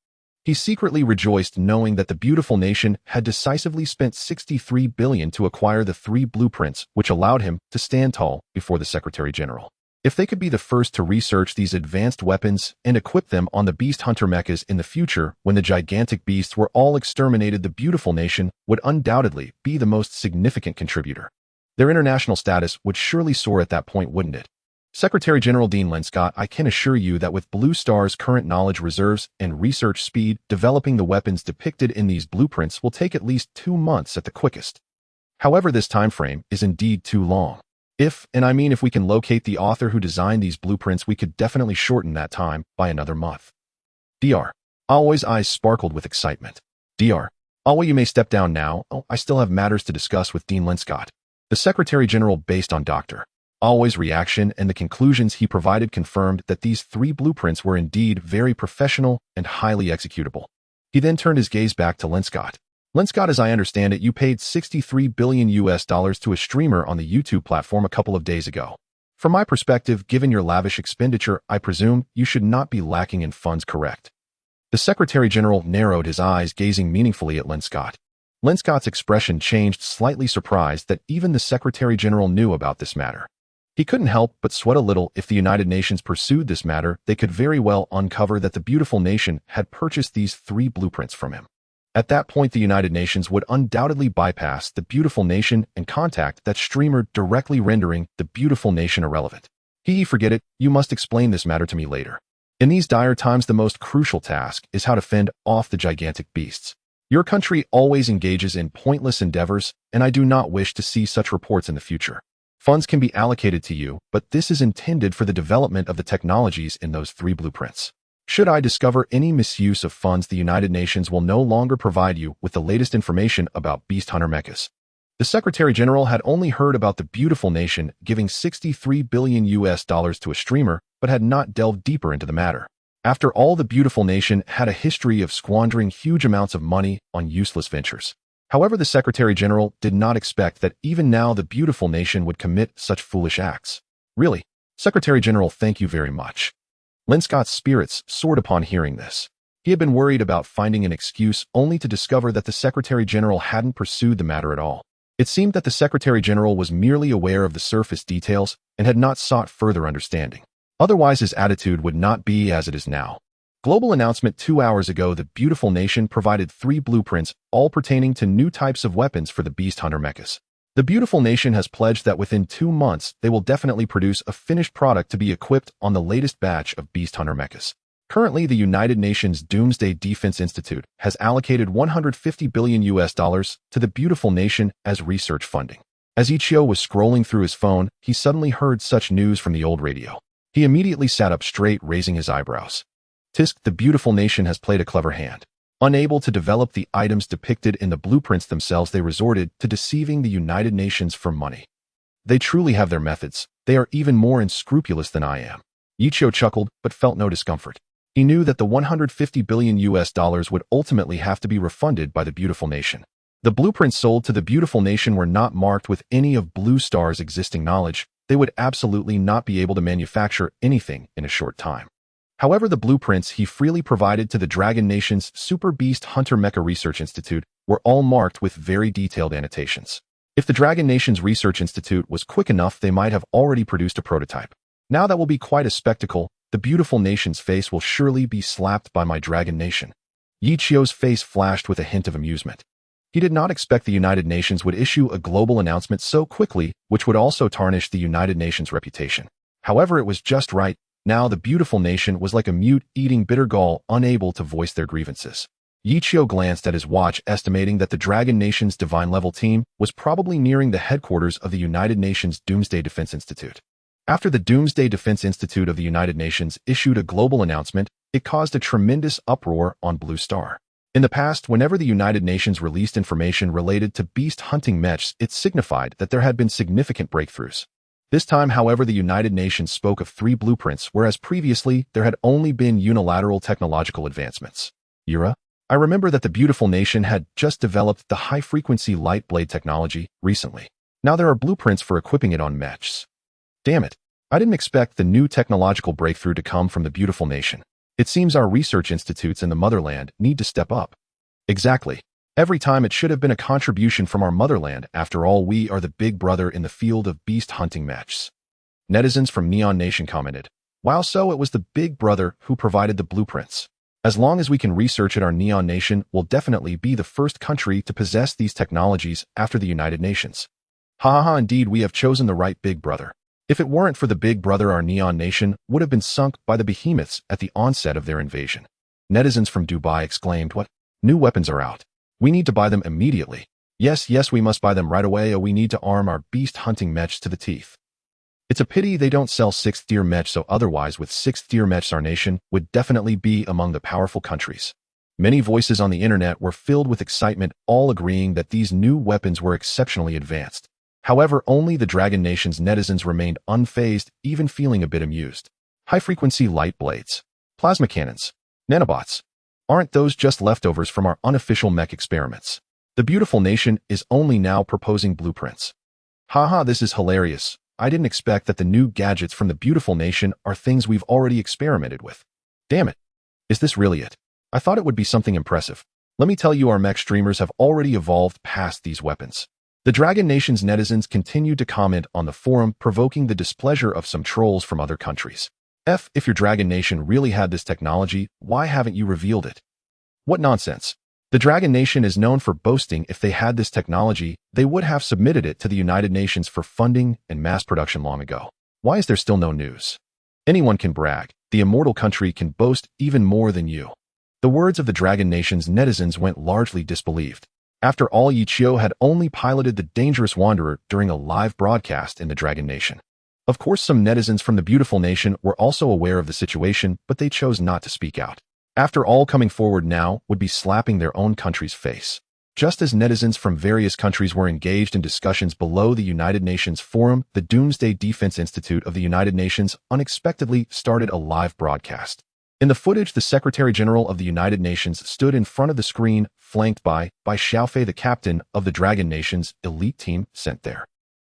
He secretly rejoiced knowing that the beautiful nation had decisively spent $63 billion to acquire the 3 blueprints, which allowed him to stand tall before the Secretary General. If they could be the first to research these advanced weapons and equip them on the beast hunter mechas in the future, when the gigantic beasts were all exterminated, the beautiful nation would undoubtedly be the most significant contributor. Their international status would surely soar at that point, wouldn't it? Secretary General Dean Linscott, I can assure you that with Blue Star's current knowledge reserves and research speed, developing the weapons depicted in these blueprints will take at least 2 months at the quickest. However, this time frame is indeed too long. If we can locate the author who designed these blueprints, we could definitely shorten that time by another month. Dr. Alway's eyes sparkled with excitement. Dr. Alway, you may step down now. I still have matters to discuss with Dean Linscott. The Secretary General, based on Dr. Alway's reaction and the conclusions he provided, confirmed that these 3 blueprints were indeed very professional and highly executable. He then turned his gaze back to Linscott. Linscott, as I understand it, you paid $63 billion to a streamer on the YouTube platform a couple of days ago. From my perspective, given your lavish expenditure, I presume you should not be lacking in funds, correct? The Secretary General narrowed his eyes, gazing meaningfully at Linscott. Linscott's expression changed, slightly surprised that even the Secretary General knew about this matter. He couldn't help but sweat a little. If the United Nations pursued this matter, they could very well uncover that the beautiful nation had purchased these 3 blueprints from him. At that point, the United Nations would undoubtedly bypass the beautiful nation and contact that streamer, directly rendering the beautiful nation irrelevant. Forget it, you must explain this matter to me later. In these dire times, the most crucial task is how to fend off the gigantic beasts. Your country always engages in pointless endeavors, and I do not wish to see such reports in the future. Funds can be allocated to you, but this is intended for the development of the technologies in those 3 blueprints. Should I discover any misuse of funds, the United Nations will no longer provide you with the latest information about beast hunter mechas. The Secretary General had only heard about the beautiful nation giving $63 billion to a streamer, but had not delved deeper into the matter. After all, the beautiful nation had a history of squandering huge amounts of money on useless ventures. However, the Secretary General did not expect that even now the beautiful nation would commit such foolish acts. Really, Secretary General, thank you very much. Linscott's spirits soared upon hearing this. He had been worried about finding an excuse, only to discover that the Secretary General hadn't pursued the matter at all. It seemed that the Secretary General was merely aware of the surface details and had not sought further understanding. Otherwise, his attitude would not be as it is now. Global announcement: 2 hours ago, the beautiful nation provided 3 blueprints, all pertaining to new types of weapons for the beast hunter mechas. The beautiful nation has pledged that within 2 months, they will definitely produce a finished product to be equipped on the latest batch of beast hunter mechas. Currently, the United Nations Doomsday Defense Institute has allocated $150 billion to the beautiful nation as research funding. As Ichio was scrolling through his phone, he suddenly heard such news from the old radio. He immediately sat up straight, raising his eyebrows. Tisk, the beautiful nation has played a clever hand. Unable to develop the items depicted in the blueprints themselves, they resorted to deceiving the United Nations for money. They truly have their methods. They are even more unscrupulous than I am. Yichio chuckled, but felt no discomfort. He knew that the $150 billion would ultimately have to be refunded by the beautiful nation. The blueprints sold to the beautiful nation were not marked with any of Blue Star's existing knowledge. They would absolutely not be able to manufacture anything in a short time. However, the blueprints he freely provided to the Dragon Nation's Super Beast Hunter Mecha Research Institute were all marked with very detailed annotations. If the Dragon Nation's Research Institute was quick enough, they might have already produced a prototype. Now that will be quite a spectacle. The beautiful nation's face will surely be slapped by my Dragon Nation. Yichio's face flashed with a hint of amusement. He did not expect the United Nations would issue a global announcement so quickly, which would also tarnish the United Nations' reputation. However, it was just right. Now the beautiful nation was like a mute eating bitter gall, unable to voice their grievances. Yichio glanced at his watch, estimating that the Dragon Nation's divine-level team was probably nearing the headquarters of the United Nations Doomsday Defense Institute. After the Doomsday Defense Institute of the United Nations issued a global announcement, it caused a tremendous uproar on Blue Star. In the past, whenever the United Nations released information related to beast hunting mechs, it signified that there had been significant breakthroughs. This time, however, the United Nations spoke of 3 blueprints, whereas previously there had only been unilateral technological advancements. Yura, I remember that the beautiful nation had just developed the high-frequency light blade technology recently. Now there are blueprints for equipping it on mechs. Damn it. I didn't expect the new technological breakthrough to come from the beautiful nation. It seems our research institutes in the motherland need to step up. Exactly. Every time it should have been a contribution from our motherland. After all, we are the big brother in the field of beast hunting mechs. Netizens from Neon Nation commented, while so it was the big brother who provided the blueprints. As long as we can research it, our Neon Nation will definitely be the first country to possess these technologies after the United Nations. Indeed, we have chosen the right big brother. If it weren't for the big brother, our Neon Nation would have been sunk by the behemoths at the onset of their invasion. Netizens from Dubai exclaimed, what? New weapons are out. We need to buy them immediately. Yes, we must buy them right away, or we need to arm our beast hunting mechs to the teeth. It's a pity they don't sell 6th tier mechs, so otherwise with 6th tier mechs our nation would definitely be among the powerful countries. Many voices on the internet were filled with excitement, all agreeing that these new weapons were exceptionally advanced. However, only the Dragon Nation's netizens remained unfazed, even feeling a bit amused. High-frequency light blades, plasma cannons, nanobots. Aren't those just leftovers from our unofficial mech experiments? The beautiful nation is only now proposing blueprints. This is hilarious. I didn't expect that the new gadgets from the beautiful nation are things we've already experimented with. Damn it. Is this really it? I thought it would be something impressive. Let me tell you, our mech streamers have already evolved past these weapons. The Dragon Nation's netizens continued to comment on the forum, provoking the displeasure of some trolls from other countries. If your Dragon Nation really had this technology, why haven't you revealed it? What nonsense. The Dragon Nation is known for boasting if they had this technology, they would have submitted it to the United Nations for funding and mass production long ago. Why is there still no news? Anyone can brag. The immortal country can boast even more than you. The words of the Dragon Nation's netizens went largely disbelieved. After all, Yichio had only piloted the Dangerous Wanderer during a live broadcast in the Dragon Nation. Of course, some netizens from the beautiful nation were also aware of the situation, but they chose not to speak out. After all, coming forward now would be slapping their own country's face. Just as netizens from various countries were engaged in discussions below the United Nations forum, the Doomsday Defense Institute of the United Nations unexpectedly started a live broadcast. In the footage, the Secretary General of the United Nations stood in front of the screen, flanked by Xiaofei, the captain of the Dragon Nation's elite team sent there.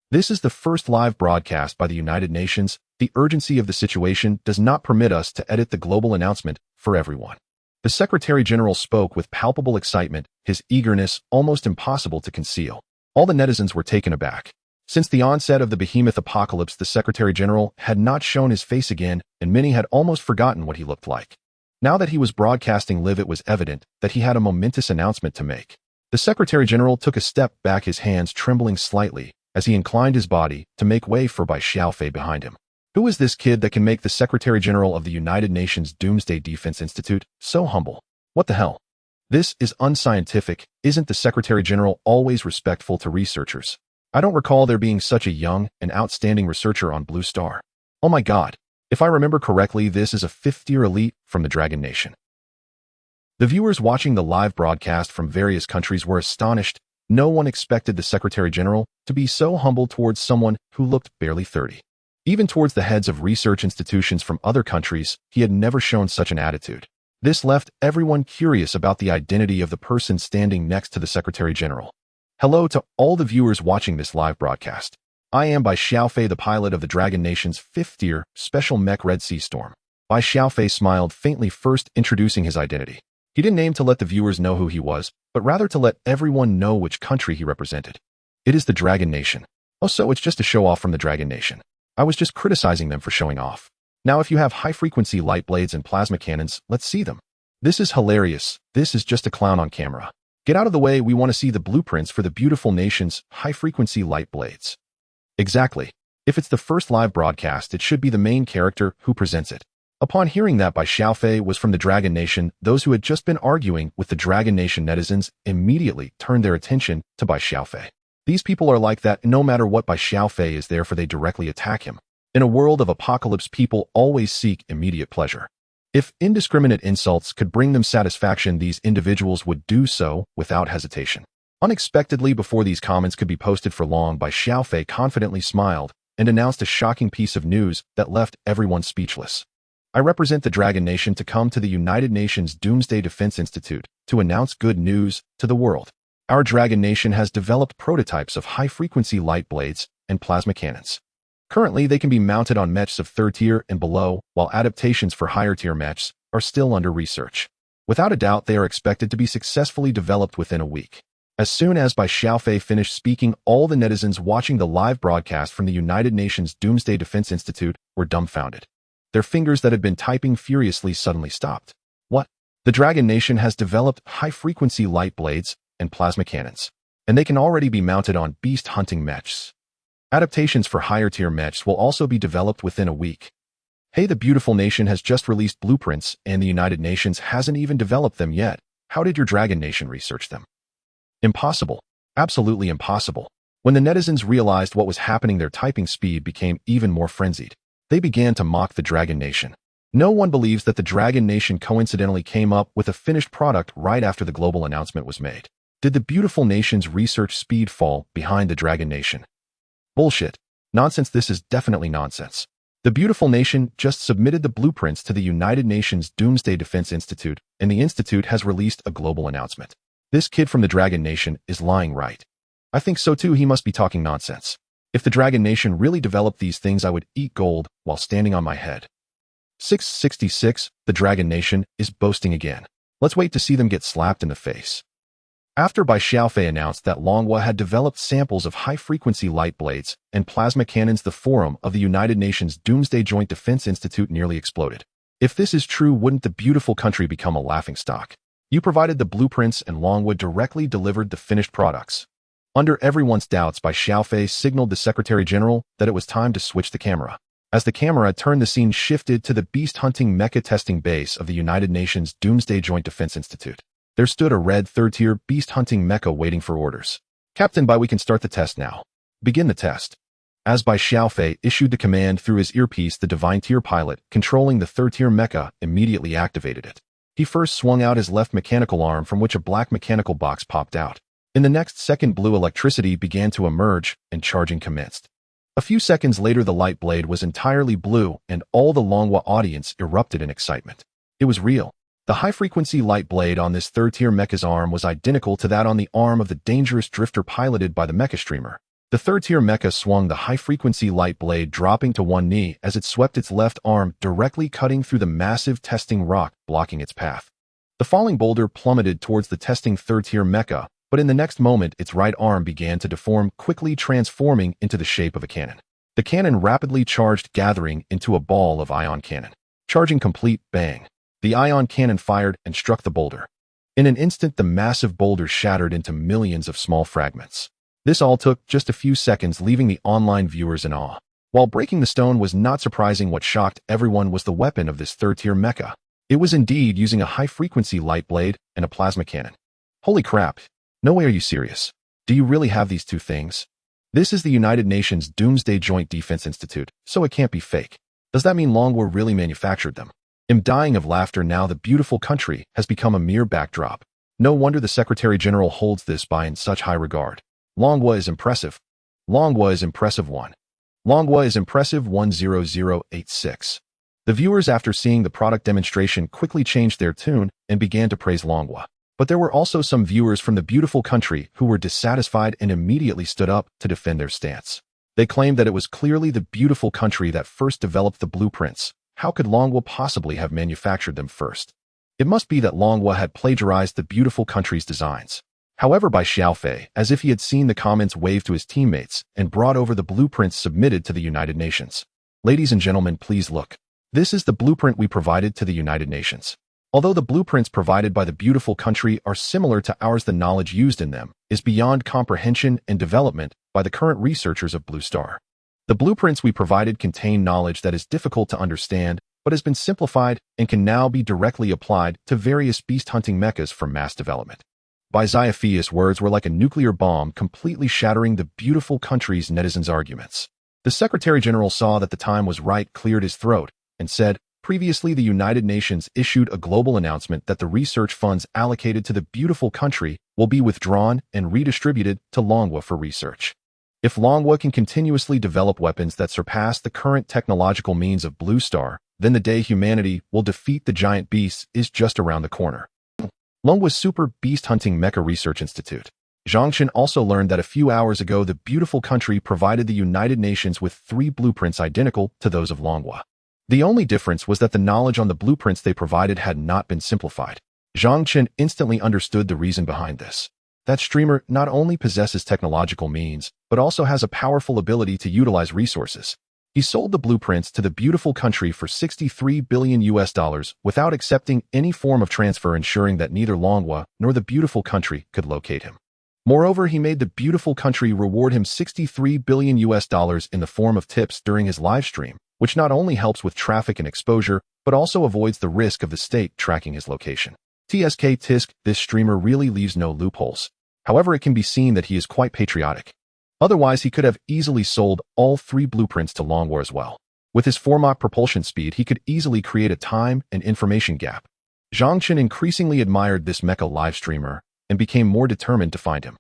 This is the first live broadcast by the United Nations. The urgency of the situation does not permit us to edit the global announcement for everyone. The Secretary General spoke with palpable excitement, his eagerness almost impossible to conceal. All the netizens were taken aback. Since the onset of the behemoth apocalypse, the Secretary General had not shown his face again, and many had almost forgotten what he looked like. Now that he was broadcasting live, it was evident that he had a momentous announcement to make. The Secretary General took a step back, his hands trembling slightly, as he inclined his body to make way for Bai Xiaofei behind him. Who is this kid that can make the Secretary General of the United Nations Doomsday Defense Institute so humble? What the hell? This is unscientific. Isn't the Secretary General always respectful to researchers? I don't recall there being such a young and outstanding researcher on Blue Star. Oh my god. If I remember correctly, this is a 5th-tier elite from the Dragon Nation. The viewers watching the live broadcast from various countries were astonished. No one expected the Secretary General to be so humble towards someone who looked barely 30. Even towards the heads of research institutions from other countries, he had never shown such an attitude. This left everyone curious about the identity of the person standing next to the Secretary General. Hello to all the viewers watching this live broadcast. I am Bai Xiaofei, the pilot of the Dragon Nation's 5th-tier Special Mech Red Sea Storm. Bai Xiaofei smiled faintly, first introducing his identity. He didn't aim to let the viewers know who he was, but rather to let everyone know which country he represented. It is the Dragon Nation. Oh, so it's just a show-off from the Dragon Nation. I was just criticizing them for showing off. Now if you have high-frequency light blades and plasma cannons, let's see them. This is hilarious. This is just a clown on camera. Get out of the way, we want to see the blueprints for the beautiful nation's high-frequency light blades. Exactly. If it's the first live broadcast, it should be the main character who presents it. Upon hearing that Bai Xiaofei was from the Dragon Nation, those who had just been arguing with the Dragon Nation netizens immediately turned their attention to Bai Xiaofei. These people are like that, no matter what Bai Xiaofei is there for, they directly attack him. In a world of apocalypse, people always seek immediate pleasure. If indiscriminate insults could bring them satisfaction, these individuals would do so without hesitation. Unexpectedly, before these comments could be posted for long, Bai Xiaofei confidently smiled and announced a shocking piece of news that left everyone speechless. I represent the Dragon Nation to come to the United Nations Doomsday Defense Institute to announce good news to the world. Our Dragon Nation has developed prototypes of high-frequency light blades and plasma cannons. Currently, they can be mounted on mechs of 3rd tier and below, while adaptations for higher-tier mechs are still under research. Without a doubt, they are expected to be successfully developed within a week. As soon as Bai Xiaofei finished speaking, all the netizens watching the live broadcast from the United Nations Doomsday Defense Institute were dumbfounded. Their fingers that had been typing furiously suddenly stopped. What? The Dragon Nation has developed high-frequency light blades and plasma cannons, and they can already be mounted on beast-hunting mechs. Adaptations for higher-tier mechs will also be developed within a week. Hey, the beautiful nation has just released blueprints, and the United Nations hasn't even developed them yet. How did your Dragon Nation research them? Impossible. Absolutely impossible. When the netizens realized what was happening, their typing speed became even more frenzied. They began to mock the Dragon Nation. No one believes that the Dragon Nation coincidentally came up with a finished product right after the global announcement was made. Did the beautiful nation's research speed fall behind the Dragon Nation? Bullshit. Nonsense. This is definitely nonsense. The beautiful nation just submitted the blueprints to the United Nations Doomsday Defense Institute, and the institute has released a global announcement. This kid from the Dragon Nation is lying, right? I think so too. He must be talking nonsense. If the Dragon Nation really developed these things, I would eat gold while standing on my head. 666. The Dragon Nation is boasting again. Let's wait to see them get slapped in the face. After Bai Xiaofei announced that manhwa had developed samples of high-frequency light blades and plasma cannons, the forum of the United Nations Doomsday Joint Defense Institute nearly exploded. If this is true, wouldn't the beautiful country become a laughingstock? You provided the blueprints and manhwa directly delivered the finished products. Under everyone's doubts, Bai Xiaofei signaled the Secretary General that it was time to switch the camera. As the camera turned, the scene shifted to the beast-hunting mecha testing base of the United Nations Doomsday Joint Defense Institute. There stood a red 3rd-tier beast-hunting mecha waiting for orders. Captain Bai, we can start the test now. Begin the test. As Bai Xiaofei issued the command through his earpiece, the divine-tier pilot controlling the 3rd-tier mecha immediately activated it. He first swung out his left mechanical arm, from which a black mechanical box popped out. In the next second, blue electricity began to emerge and charging commenced. A few seconds later, the light blade was entirely blue and all the manhwa audience erupted in excitement. It was real. The high-frequency light blade on this 3rd-tier mecha's arm was identical to that on the arm of the dangerous drifter piloted by the mecha streamer. The 3rd-tier mecha swung the high-frequency light blade, dropping to one knee as it swept its left arm, directly cutting through the massive testing rock, blocking its path. The falling boulder plummeted towards the testing 3rd-tier mecha, but in the next moment its right arm began to deform, quickly transforming into the shape of a cannon. The cannon rapidly charged, gathering into a ball of ion cannon. Charging complete, bang. The ion cannon fired and struck the boulder. In an instant, the massive boulder shattered into millions of small fragments. This all took just a few seconds, leaving the online viewers in awe. While breaking the stone was not surprising, what shocked everyone was the weapon of this 3rd-tier mecha. It was indeed using a high-frequency light blade and a plasma cannon. Holy crap. No way, are you serious? Do you really have these two things? This is the United Nations Doomsday Joint Defense Institute, so it can't be fake. Does that mean manhwa really manufactured them? I'm dying of laughter now. The beautiful country has become a mere backdrop. No wonder the Secretary General holds this by in such high regard. Manhwa is impressive. Manhwa is impressive one. Manhwa is impressive 10086. The viewers, after seeing the product demonstration, quickly changed their tune and began to praise Manhwa. But there were also some viewers from the beautiful country who were dissatisfied and immediately stood up to defend their stance. They claimed that it was clearly the beautiful country that first developed the blueprints. How could Manhwa possibly have manufactured them first? It must be that Manhwa had plagiarized the beautiful country's designs. However, by Xiaofei, as if he had seen the comments wave to his teammates and brought over the blueprints submitted to the United Nations. Ladies and gentlemen, please look. This is the blueprint we provided to the United Nations. Although the blueprints provided by the beautiful country are similar to ours, the knowledge used in them is beyond comprehension and development by the current researchers of Blue Star. The blueprints we provided contain knowledge that is difficult to understand, but has been simplified and can now be directly applied to various beast-hunting mechas for mass development. By Xiaofei's words were like a nuclear bomb, completely shattering the beautiful country's netizens' arguments. The Secretary General saw that the time was right, cleared his throat, and said, previously the United Nations issued a global announcement that the research funds allocated to the beautiful country will be withdrawn and redistributed to Manhwa for research. If Manhwa can continuously develop weapons that surpass the current technological means of Blue Star, then the day humanity will defeat the giant beasts is just around the corner. Manhwa's Super Beast Hunting Mecha Research Institute. Zhangchen also learned that a few hours ago the beautiful country provided the United Nations with 3 blueprints identical to those of Manhwa. The only difference was that the knowledge on the blueprints they provided had not been simplified. Zhangchen instantly understood the reason behind this. That streamer not only possesses technological means, but also has a powerful ability to utilize resources. He sold the blueprints to the beautiful country for $63 billion without accepting any form of transfer, ensuring that neither Manhwa nor the beautiful country could locate him. Moreover, he made the beautiful country reward him $63 billion in the form of tips during his live stream, which not only helps with traffic and exposure, but also avoids the risk of the state tracking his location. TSK Tisk, this streamer really leaves no loopholes. However, it can be seen that he is quite patriotic. Otherwise, he could have easily sold all 3 blueprints to Manhwa as well. With his 4 Mach propulsion speed, he could easily create a time and information gap. Zhangchen increasingly admired this mecha live streamer and became more determined to find him.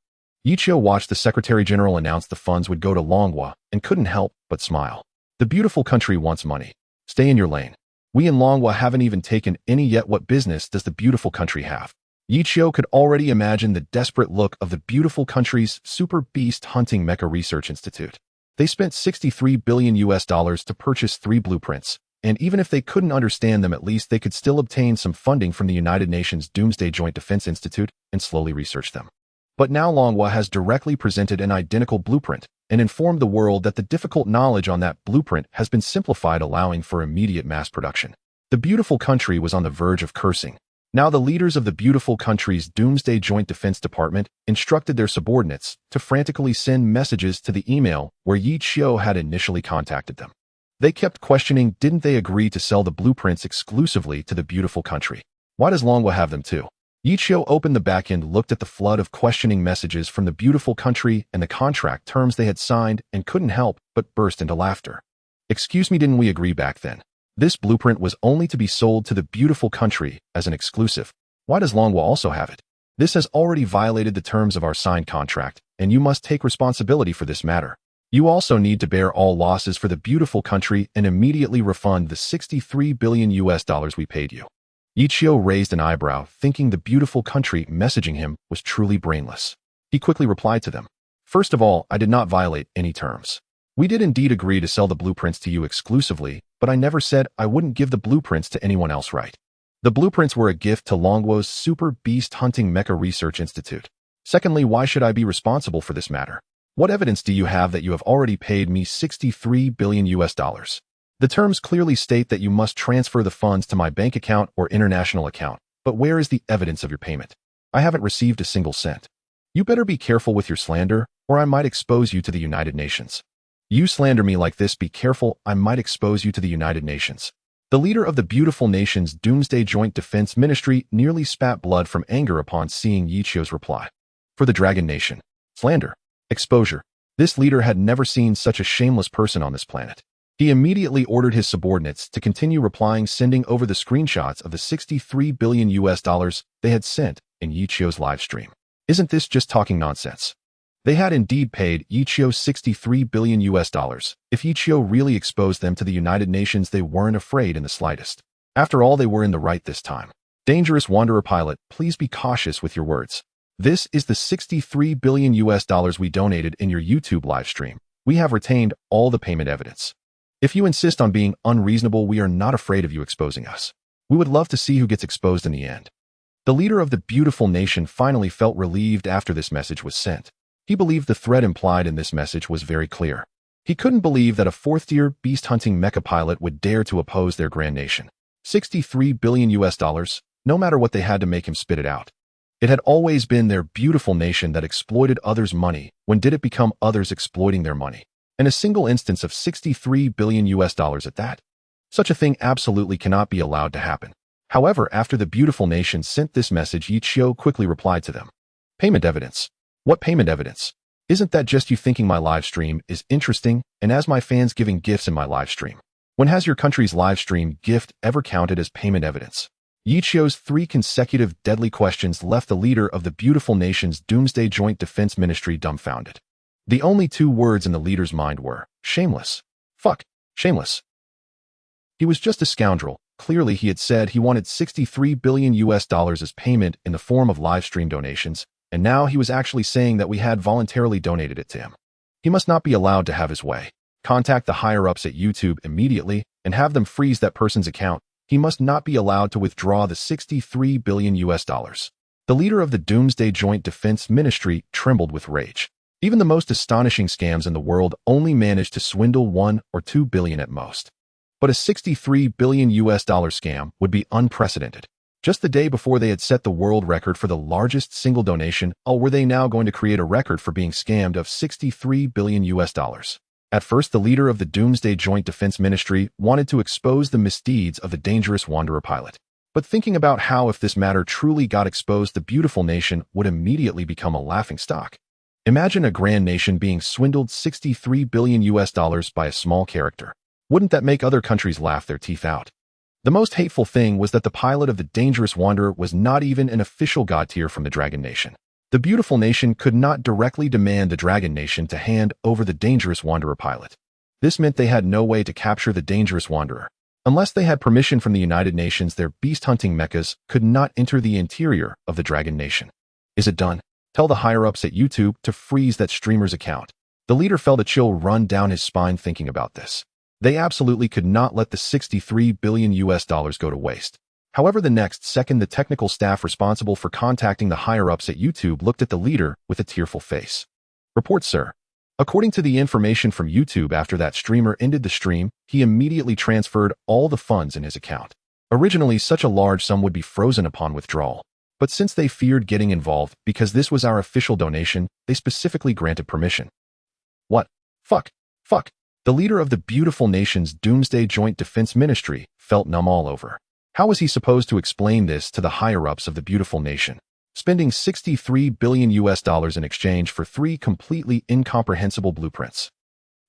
Yichio watched the Secretary General announce the funds would go to Manhwa and couldn't help but smile. The beautiful country wants money. Stay in your lane. We in Manhwa haven't even taken any yet. What business does the beautiful country have? Yichio could already imagine the desperate look of the beautiful country's Super Beast Hunting Mecha Research Institute. They spent $63 billion to purchase 3 blueprints, and even if they couldn't understand them, at least they could still obtain some funding from the United Nations Doomsday Joint Defense Institute and slowly research them. But now Manhwa has directly presented an identical blueprint and informed the world that the difficult knowledge on that blueprint has been simplified, allowing for immediate mass production. The beautiful country was on the verge of cursing. Now the leaders of the beautiful country's Doomsday Joint Defense Department instructed their subordinates to frantically send messages to the email where Yi Xiu had initially contacted them. They kept questioning, didn't they agree to sell the blueprints exclusively to the beautiful country? Why does Manhwa have them too? Yi Xiu opened the backend, looked at the flood of questioning messages from the beautiful country and the contract terms they had signed, and couldn't help but burst into laughter. Excuse me, didn't we agree back then? This blueprint was only to be sold to the beautiful country as an exclusive. Why does Manhwa also have it? This has already violated the terms of our signed contract, and you must take responsibility for this matter. You also need to bear all losses for the beautiful country and immediately refund the $63 billion we paid you. Yichio raised an eyebrow, thinking the beautiful country messaging him was truly brainless. He quickly replied to them. First of all, I did not violate any terms. We did indeed agree to sell the blueprints to you exclusively, but I never said I wouldn't give the blueprints to anyone else, right? The blueprints were a gift to Manhwa's Super Beast Hunting Mecha Research Institute. Secondly, why should I be responsible for this matter? What evidence do you have that you have already paid me $63 billion? The terms clearly state that you must transfer the funds to my bank account or international account, but where is the evidence of your payment? I haven't received a single cent. You better be careful with your slander, or I might expose you to the United Nations. You slander me like this, be careful, I might expose you to the United Nations. The leader of the beautiful nation's Doomsday Joint Defense Ministry nearly spat blood from anger upon seeing Yichio's reply. For the Dragon Nation. Slander. Exposure. This leader had never seen such a shameless person on this planet. He immediately ordered his subordinates to continue replying, sending over the screenshots of the $63 billion they had sent in Yichio's live stream. Isn't this just talking nonsense? They had indeed paid Yichio 63 billion US dollars. If Yichio really exposed them to the United Nations, they weren't afraid in the slightest. After all, they were in the right this time. Dangerous Wanderer pilot, please be cautious with your words. This is the 63 billion US dollars we donated in your YouTube live stream. We have retained all the payment evidence. If you insist on being unreasonable, we are not afraid of you exposing us. We would love to see who gets exposed in the end. The leader of the beautiful nation finally felt relieved after this message was sent. He believed the threat implied in this message was very clear. He couldn't believe that a fourth-tier beast-hunting mecha pilot would dare to oppose their grand nation. 63 billion US dollars, no matter what they had to make him spit it out. It had always been their beautiful nation that exploited others' money. When did it become others exploiting their money? And a single instance of 63 billion US dollars at that? Such a thing absolutely cannot be allowed to happen. However, after the beautiful nation sent this message, Yichio quickly replied to them. Payment evidence. What payment evidence? Isn't that just you thinking my live stream is interesting, and as my fans giving gifts in my live stream? When has your country's live stream gift ever counted as payment evidence? Yichio's 3 consecutive deadly questions left the leader of the beautiful nation's Doomsday Joint Defense Ministry dumbfounded. The only 2 words in the leader's mind were, shameless. Fuck, shameless. He was just a scoundrel. Clearly, he had said he wanted 63 billion US dollars as payment in the form of live stream donations, and now he was actually saying that we had voluntarily donated it to him. He must not be allowed to have his way. Contact the higher-ups at YouTube immediately and have them freeze that person's account. He must not be allowed to withdraw the 63 billion US dollars. The leader of the Doomsday Joint Defense Ministry trembled with rage. Even the most astonishing scams in the world only managed to swindle 1 or 2 billion at most. But a 63 billion US dollar scam would be unprecedented. Just the day before they had set the world record for the largest single donation, were they now going to create a record for being scammed of 63 billion US dollars? At first, the leader of the Doomsday Joint Defense Ministry wanted to expose the misdeeds of the dangerous Wanderer pilot. But thinking about how if this matter truly got exposed, the beautiful nation would immediately become a laughingstock. Imagine a grand nation being swindled 63 billion US dollars by a small character. Wouldn't that make other countries laugh their teeth out? The most hateful thing was that the pilot of the dangerous Wanderer was not even an official god tier from the Dragon Nation. The beautiful nation could not directly demand the Dragon Nation to hand over the dangerous Wanderer pilot. This meant they had no way to capture the dangerous Wanderer. Unless they had permission from the United Nations, their beast-hunting mechas could not enter the interior of the Dragon Nation. Is it done? Tell the higher-ups at YouTube to freeze that streamer's account. The leader felt a chill run down his spine thinking about this. They absolutely could not let the 63 billion US dollars go to waste. However, the next second, the technical staff responsible for contacting the higher-ups at YouTube looked at the leader with a tearful face. Report, sir. According to the information from YouTube, after that streamer ended the stream, he immediately transferred all the funds in his account. Originally, such a large sum would be frozen upon withdrawal. But since they feared getting involved because this was our official donation, they specifically granted permission. What? Fuck. The leader of the beautiful nation's Doomsday Joint Defense Ministry felt numb all over. How was he supposed to explain this to the higher-ups of the beautiful nation? Spending 63 billion US dollars in exchange for 3 completely incomprehensible blueprints.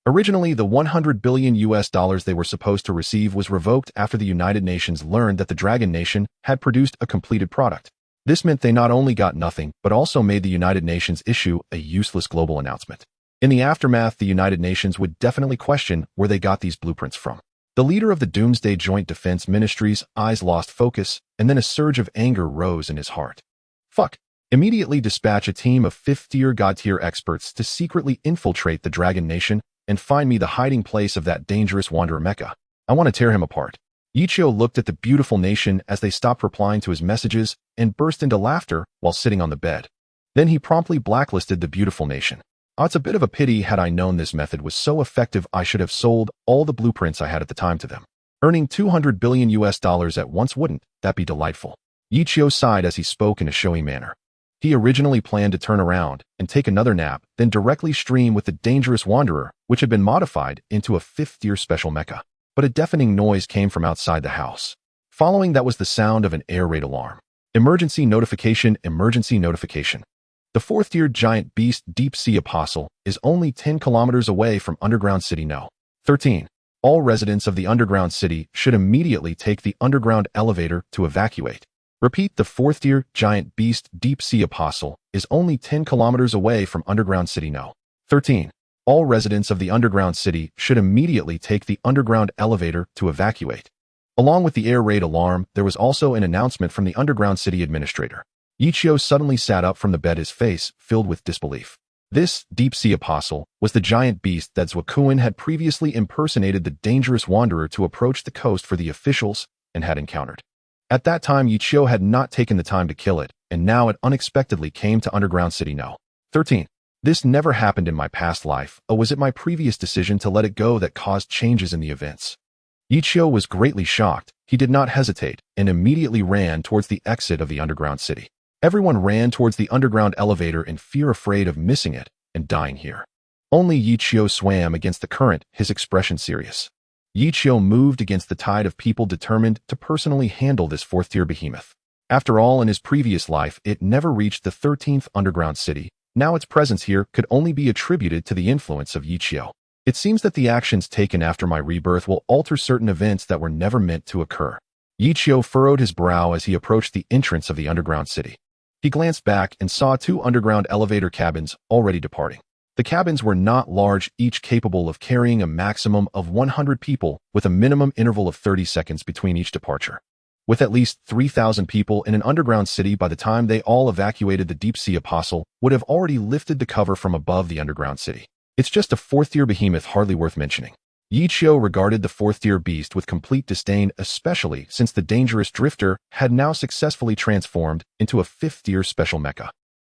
Originally, the 100 billion US dollars they were supposed to receive was revoked after the United Nations learned that the Dragon Nation had produced a completed product. This meant they not only got nothing, but also made the United Nations issue a useless global announcement. In the aftermath, the United Nations would definitely question where they got these blueprints from. The leader of the Doomsday Joint Defense Ministry's eyes lost focus, and then a surge of anger rose in his heart. Fuck. Immediately dispatch a team of 5th-tier god-tier experts to secretly infiltrate the Dragon Nation and find me the hiding place of that dangerous Wanderer Mecha. I want to tear him apart. Yichio looked at the beautiful nation as they stopped replying to his messages and burst into laughter while sitting on the bed. Then he promptly blacklisted the beautiful nation. It's a bit of a pity. Had I known this method was so effective, I should have sold all the blueprints I had at the time to them. Earning 200 billion US dollars at once, wouldn't that be delightful? Yichio sighed as he spoke in a showy manner. He originally planned to turn around and take another nap, then directly stream with the dangerous Wanderer, which had been modified into a 5th-tier special mecha. But a deafening noise came from outside the house. Following that was the sound of an air raid alarm. Emergency notification, emergency notification. The 4th-tier giant beast Deep Sea Apostle is only 10 kilometers away from Underground City No. 13. All residents of the Underground City should immediately take the underground elevator to evacuate. Repeat, the fourth-tier giant beast deep sea apostle is only 10 kilometers away from underground city No. 13. All residents of the underground city should immediately take the underground elevator to evacuate. Along with the air raid alarm, there was also an announcement from the underground city administrator. Yichio suddenly sat up from the bed, his face filled with disbelief. This deep-sea apostle was the giant beast that Zwakuin had previously impersonated the dangerous wanderer to approach the coast for the officials and had encountered. At that time, Yichio had not taken the time to kill it, and now it unexpectedly came to underground city No. 13. This never happened in my past life, or was it my previous decision to let it go that caused changes in the events? Yichio was greatly shocked. He did not hesitate and immediately ran towards the exit of the underground city. Everyone ran towards the underground elevator in fear, afraid of missing it and dying here. Only Yichio swam against the current, his expression serious. Yichio moved against the tide of people determined to personally handle this fourth-tier behemoth. After all, in his previous life, it never reached the 13th underground city. Now its presence here could only be attributed to the influence of Yichio. It seems that the actions taken after my rebirth will alter certain events that were never meant to occur. Yichio furrowed his brow as he approached the entrance of the underground city. He glanced back and saw 2 underground elevator cabins already departing. The cabins were not large, each capable of carrying a maximum of 100 people with a minimum interval of 30 seconds between each departure. With at least 3,000 people in an underground city, by the time they all evacuated, the deep-sea apostle would have already lifted the cover from above the underground city. It's just a fourth-tier behemoth, hardly worth mentioning. Yichio regarded the fourth-tier beast with complete disdain, especially since the dangerous drifter had now successfully transformed into a fifth-tier special mecha.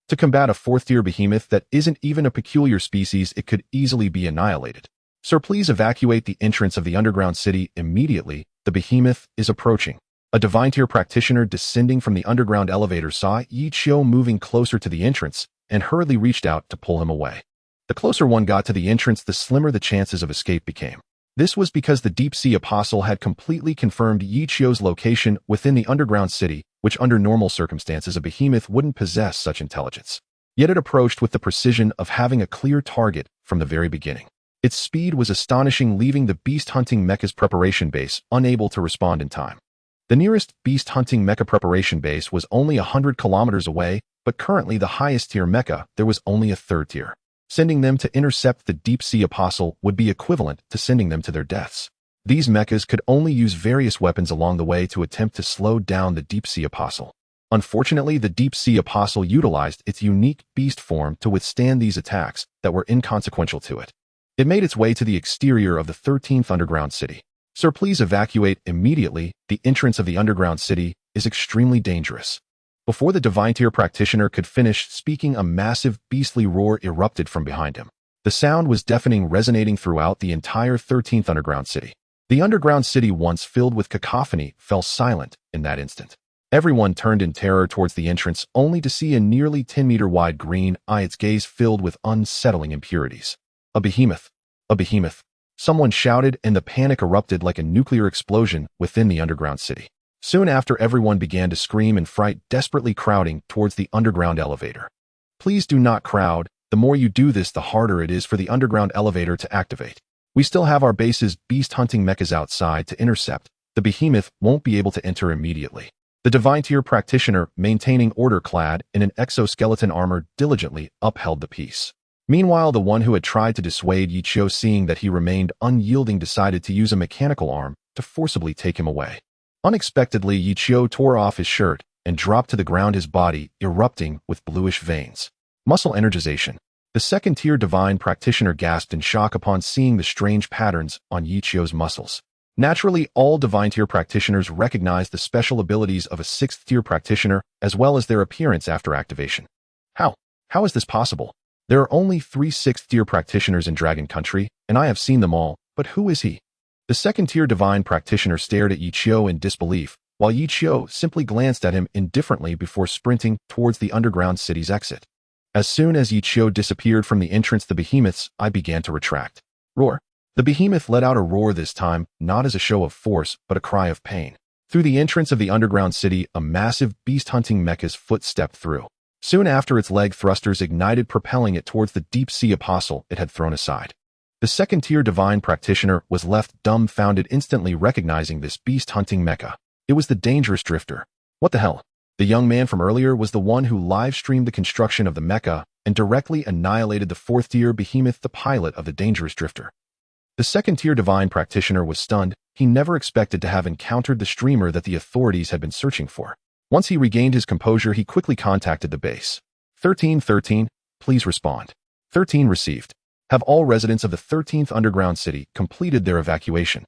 To combat a fourth-tier behemoth that isn't even a peculiar species, it could easily be annihilated. Sir, please evacuate the entrance of the underground city immediately. The behemoth is approaching. A divine-tier practitioner descending from the underground elevator saw Yichio moving closer to the entrance and hurriedly reached out to pull him away. The closer one got to the entrance, the slimmer the chances of escape became. This was because the deep-sea apostle had completely confirmed Yichio's location within the underground city, which under normal circumstances a behemoth wouldn't possess such intelligence. Yet it approached with the precision of having a clear target from the very beginning. Its speed was astonishing, leaving the beast-hunting mecha's preparation base unable to respond in time. The nearest beast-hunting mecha preparation base was only 100 kilometers away, but currently the highest-tier mecha, there was only a third tier. Sending them to intercept the deep-sea apostle would be equivalent to sending them to their deaths. These mechas could only use various weapons along the way to attempt to slow down the deep-sea apostle. Unfortunately, the deep-sea apostle utilized its unique beast form to withstand these attacks that were inconsequential to it. It made its way to the exterior of the 13th underground city. Sir, please evacuate immediately. The entrance of the underground city is extremely dangerous. Before the divine-tier practitioner could finish speaking, a massive beastly roar erupted from behind him. The sound was deafening, resonating throughout the entire 13th underground city. The underground city, once filled with cacophony, fell silent in that instant. Everyone turned in terror towards the entrance, only to see a nearly 10-meter-wide green eye, its gaze filled with unsettling impurities. A behemoth! A behemoth! Someone shouted, and the panic erupted like a nuclear explosion within the underground city. Soon after, everyone began to scream in fright, desperately crowding towards the underground elevator. Please do not crowd. The more you do this, the harder it is for the underground elevator to activate. We still have our base's beast-hunting mechas outside to intercept. The behemoth won't be able to enter immediately. The divine-tier practitioner, maintaining order clad in an exoskeleton armor, diligently upheld the peace. Meanwhile, the one who had tried to dissuade Yichio, seeing that he remained unyielding, decided to use a mechanical arm to forcibly take him away. Unexpectedly, Yichio tore off his shirt and dropped to the ground, his body erupting with bluish veins. Muscle energization. The second-tier divine practitioner gasped in shock upon seeing the strange patterns on Yichio's muscles. Naturally, all divine-tier practitioners recognize the special abilities of a sixth-tier practitioner as well as their appearance after activation. How is this possible? There are only 3 sixth-tier practitioners in Dragon Country, and I have seen them all, but who is he? The second-tier divine practitioner stared at Yichio in disbelief, while Yichio simply glanced at him indifferently before sprinting towards the underground city's exit. As soon as Yichio disappeared from the entrance, the behemoth's eye began to retract. Roar! The behemoth let out a roar, this time not as a show of force, but a cry of pain. Through the entrance of the underground city, a massive beast-hunting mecha's foot stepped through. Soon after, its leg thrusters ignited, propelling it towards the deep-sea apostle it had thrown aside. The second-tier divine practitioner was left dumbfounded, instantly recognizing this beast-hunting mecha. It was the dangerous drifter. What the hell? The young man from earlier was the one who live-streamed the construction of the Mecha and directly annihilated the fourth-tier behemoth, the pilot of the dangerous drifter. The second-tier divine practitioner was stunned. He never expected to have encountered the streamer that the authorities had been searching for. Once he regained his composure, he quickly contacted the base. 1313, please respond. 13 received. Have all residents of the 13th underground city completed their evacuation?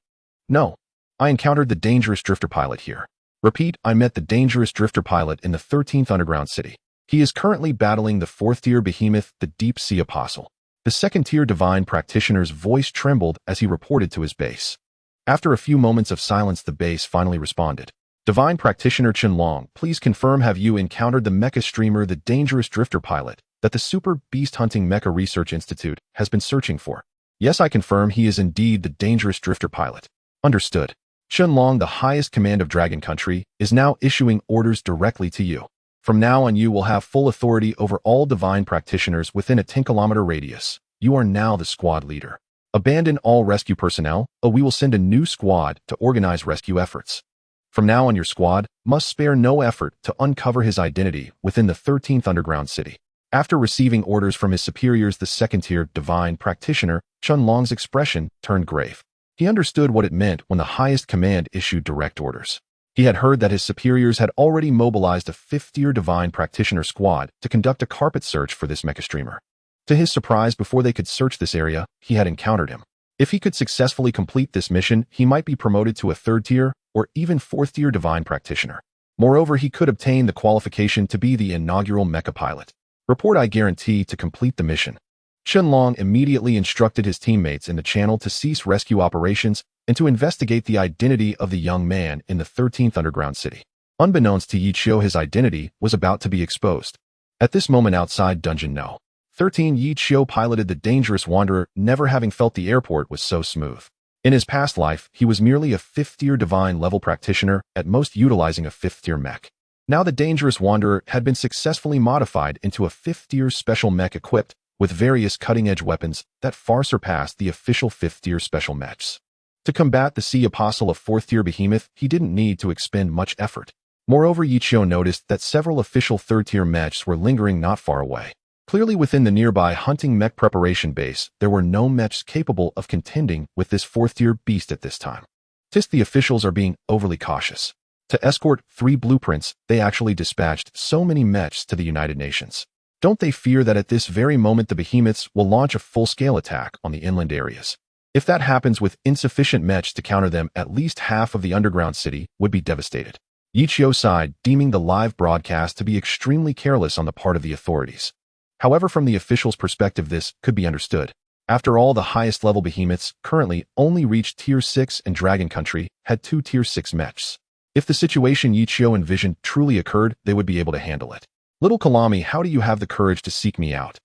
No. I encountered the dangerous drifter pilot here. Repeat, I met the dangerous drifter pilot in the 13th underground city. He is currently battling the fourth-tier behemoth, the deep sea apostle. The second-tier divine practitioner's voice trembled as he reported to his base. After a few moments of silence, the base finally responded. Divine practitioner Chen-Long, please confirm, have you encountered the mecha streamer, the dangerous drifter pilot, that the super beast hunting mecha research institute has been searching for? Yes, I confirm he is indeed the dangerous drifter pilot. Understood. Chen-Long, the highest command of Dragon Country, is now issuing orders directly to you. From now on, you will have full authority over all divine practitioners within a 10-kilometer radius. You are now the squad leader. Abandon all rescue personnel, or we will send a new squad to organize rescue efforts. From now on, your squad must spare no effort to uncover his identity within the 13th underground city. After receiving orders from his superiors, the second-tier divine practitioner, Chen-Long's expression turned grave. He understood what it meant when the highest command issued direct orders. He had heard that his superiors had already mobilized a fifth-tier divine practitioner squad to conduct a carpet search for this mecha streamer. To his surprise, before they could search this area, he had encountered him. If he could successfully complete this mission, he might be promoted to a third-tier or even fourth-tier divine practitioner. Moreover, he could obtain the qualification to be the inaugural mecha pilot. Report, I guarantee to complete the mission. Chen-Long immediately instructed his teammates in the channel to cease rescue operations and to investigate the identity of the young man in the 13th underground city. Unbeknownst to Yichio, his identity was about to be exposed. At this moment outside Dungeon No. 13, Yichio piloted the dangerous wanderer, never having felt the airport was so smooth. In his past life, he was merely a fifth-tier divine level practitioner, at most utilizing a fifth-tier mech. Now the dangerous wanderer had been successfully modified into a fifth-tier special mech equipped with various cutting-edge weapons that far surpassed the official fifth-tier special mechs. To combat the sea apostle of fourth-tier behemoth, he didn't need to expend much effort. Moreover, Yichio noticed that several official third-tier mechs were lingering not far away. Clearly within the nearby hunting mech preparation base, there were no mechs capable of contending with this fourth-tier beast at this time. The officials are being overly cautious. To escort 3 blueprints, they actually dispatched so many mechs to the United Nations. Don't they fear that at this very moment the behemoths will launch a full-scale attack on the inland areas? If that happens with insufficient mechs to counter them, at least half of the underground city would be devastated. Yichio sighed, deeming the live broadcast to be extremely careless on the part of the authorities. However, from the officials' perspective, this could be understood. After all, the highest level behemoths currently only reached Tier 6 and Dragon Country had 2 Tier 6 mechs. If the situation Yichio envisioned truly occurred, they would be able to handle it. Little Kalami, how do you have the courage to seek me out?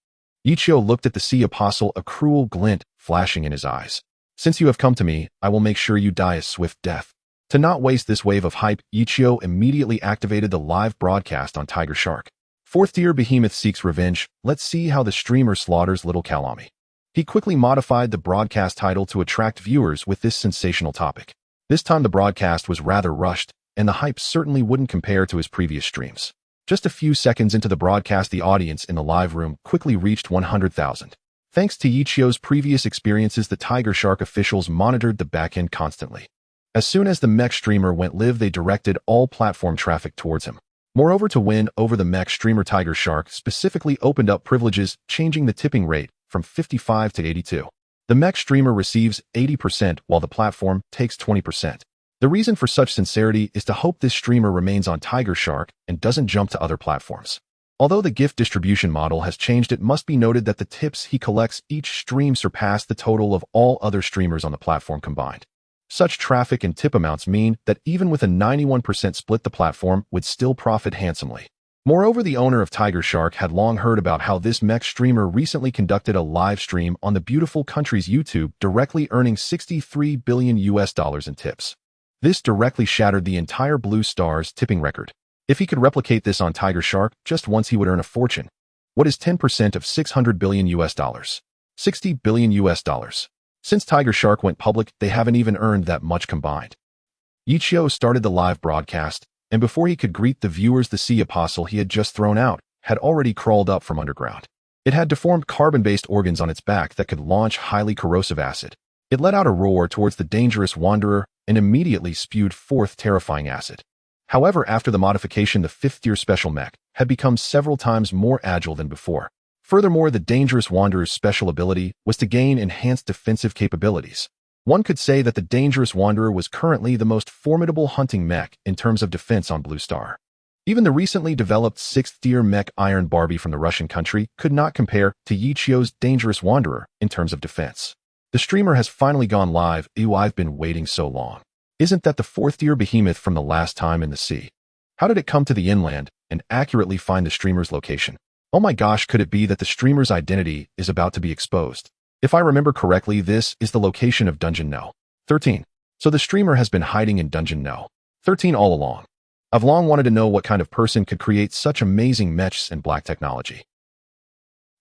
Yichio looked at the sea apostle, a cruel glint flashing in his eyes. Since you have come to me, I will make sure you die a swift death. To not waste this wave of hype, Yichio immediately activated the live broadcast on Tiger Shark. Fourth-tier behemoth seeks revenge. Let's see how the streamer slaughters Little Kalami. He quickly modified the broadcast title to attract viewers with this sensational topic. This time the broadcast was rather rushed, and the hype certainly wouldn't compare to his previous streams. Just a few seconds into the broadcast, the audience in the live room quickly reached 100,000. Thanks to Yichio's previous experiences, the Tiger Shark officials monitored the backend constantly. As soon as the mech streamer went live, they directed all platform traffic towards him. Moreover, to win over the mech streamer, Tiger Shark specifically opened up privileges, changing the tipping rate from 55 to 82. The mech streamer receives 80% while the platform takes 20%. The reason for such sincerity is to hope this streamer remains on Tiger Shark and doesn't jump to other platforms. Although the gift distribution model has changed, it must be noted that the tips he collects each stream surpass the total of all other streamers on the platform combined. Such traffic and tip amounts mean that even with a 91% split, the platform would still profit handsomely. Moreover, the owner of Tiger Shark had long heard about how this mech streamer recently conducted a live stream on the beautiful country's YouTube, directly earning $63 billion in tips. This directly shattered the entire Blue Star's tipping record. If he could replicate this on Tiger Shark just once, he would earn a fortune. What is 10% of $600 billion? $60 billion. Since Tiger Shark went public, they haven't even earned that much combined. Yichio started the live broadcast, and before he could greet the viewers, the sea apostle he had just thrown out had already crawled up from underground. It had deformed carbon-based organs on its back that could launch highly corrosive acid. It let out a roar towards the dangerous wanderer and immediately spewed forth terrifying acid. However, after the modification, the 5th-tier special mech had become several times more agile than before. Furthermore, the dangerous wanderer's special ability was to gain enhanced defensive capabilities. One could say that the dangerous wanderer was currently the most formidable hunting mech in terms of defense on Blue Star. Even the recently developed 6th-tier mech Iron Barbie from the Russian country could not compare to Yichio's dangerous wanderer in terms of defense. The streamer has finally gone live. Ew, I've been waiting so long. Isn't that the 4th-tier behemoth from the last time in the sea? How did it come to the inland and accurately find the streamer's location? Oh my gosh, could it be that the streamer's identity is about to be exposed? If I remember correctly, this is the location of Dungeon No. 13. So the streamer has been hiding in Dungeon No. 13 all along. I've long wanted to know what kind of person could create such amazing mechs and black technology.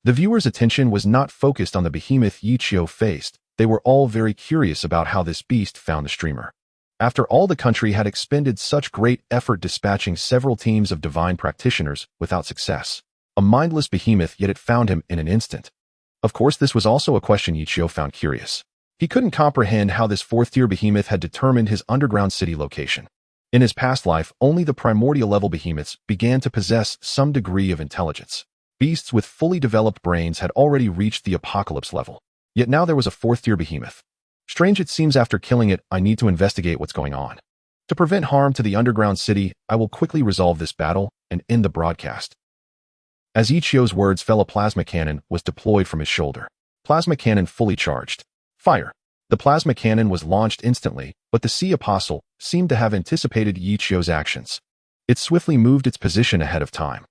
The viewer's attention was not focused on the behemoth Yichio faced. They were all very curious about how this beast found the streamer. After all, the country had expended such great effort dispatching several teams of divine practitioners without success. A mindless behemoth, yet it found him in an instant. Of course, this was also a question Yichio found curious. He couldn't comprehend how this 4th-tier behemoth had determined his underground city location. In his past life, only the primordial level behemoths began to possess some degree of intelligence. Beasts with fully developed brains had already reached the apocalypse level. Yet now there was a 4th-tier behemoth. Strange it seems. After killing it, I need to investigate what's going on. To prevent harm to the underground city, I will quickly resolve this battle and end the broadcast. As Ichio's words fell, a plasma cannon was deployed from his shoulder. Plasma cannon fully charged. Fire. The plasma cannon was launched instantly, but the sea apostle seemed to have anticipated Ichio's actions. It swiftly moved its position ahead of time.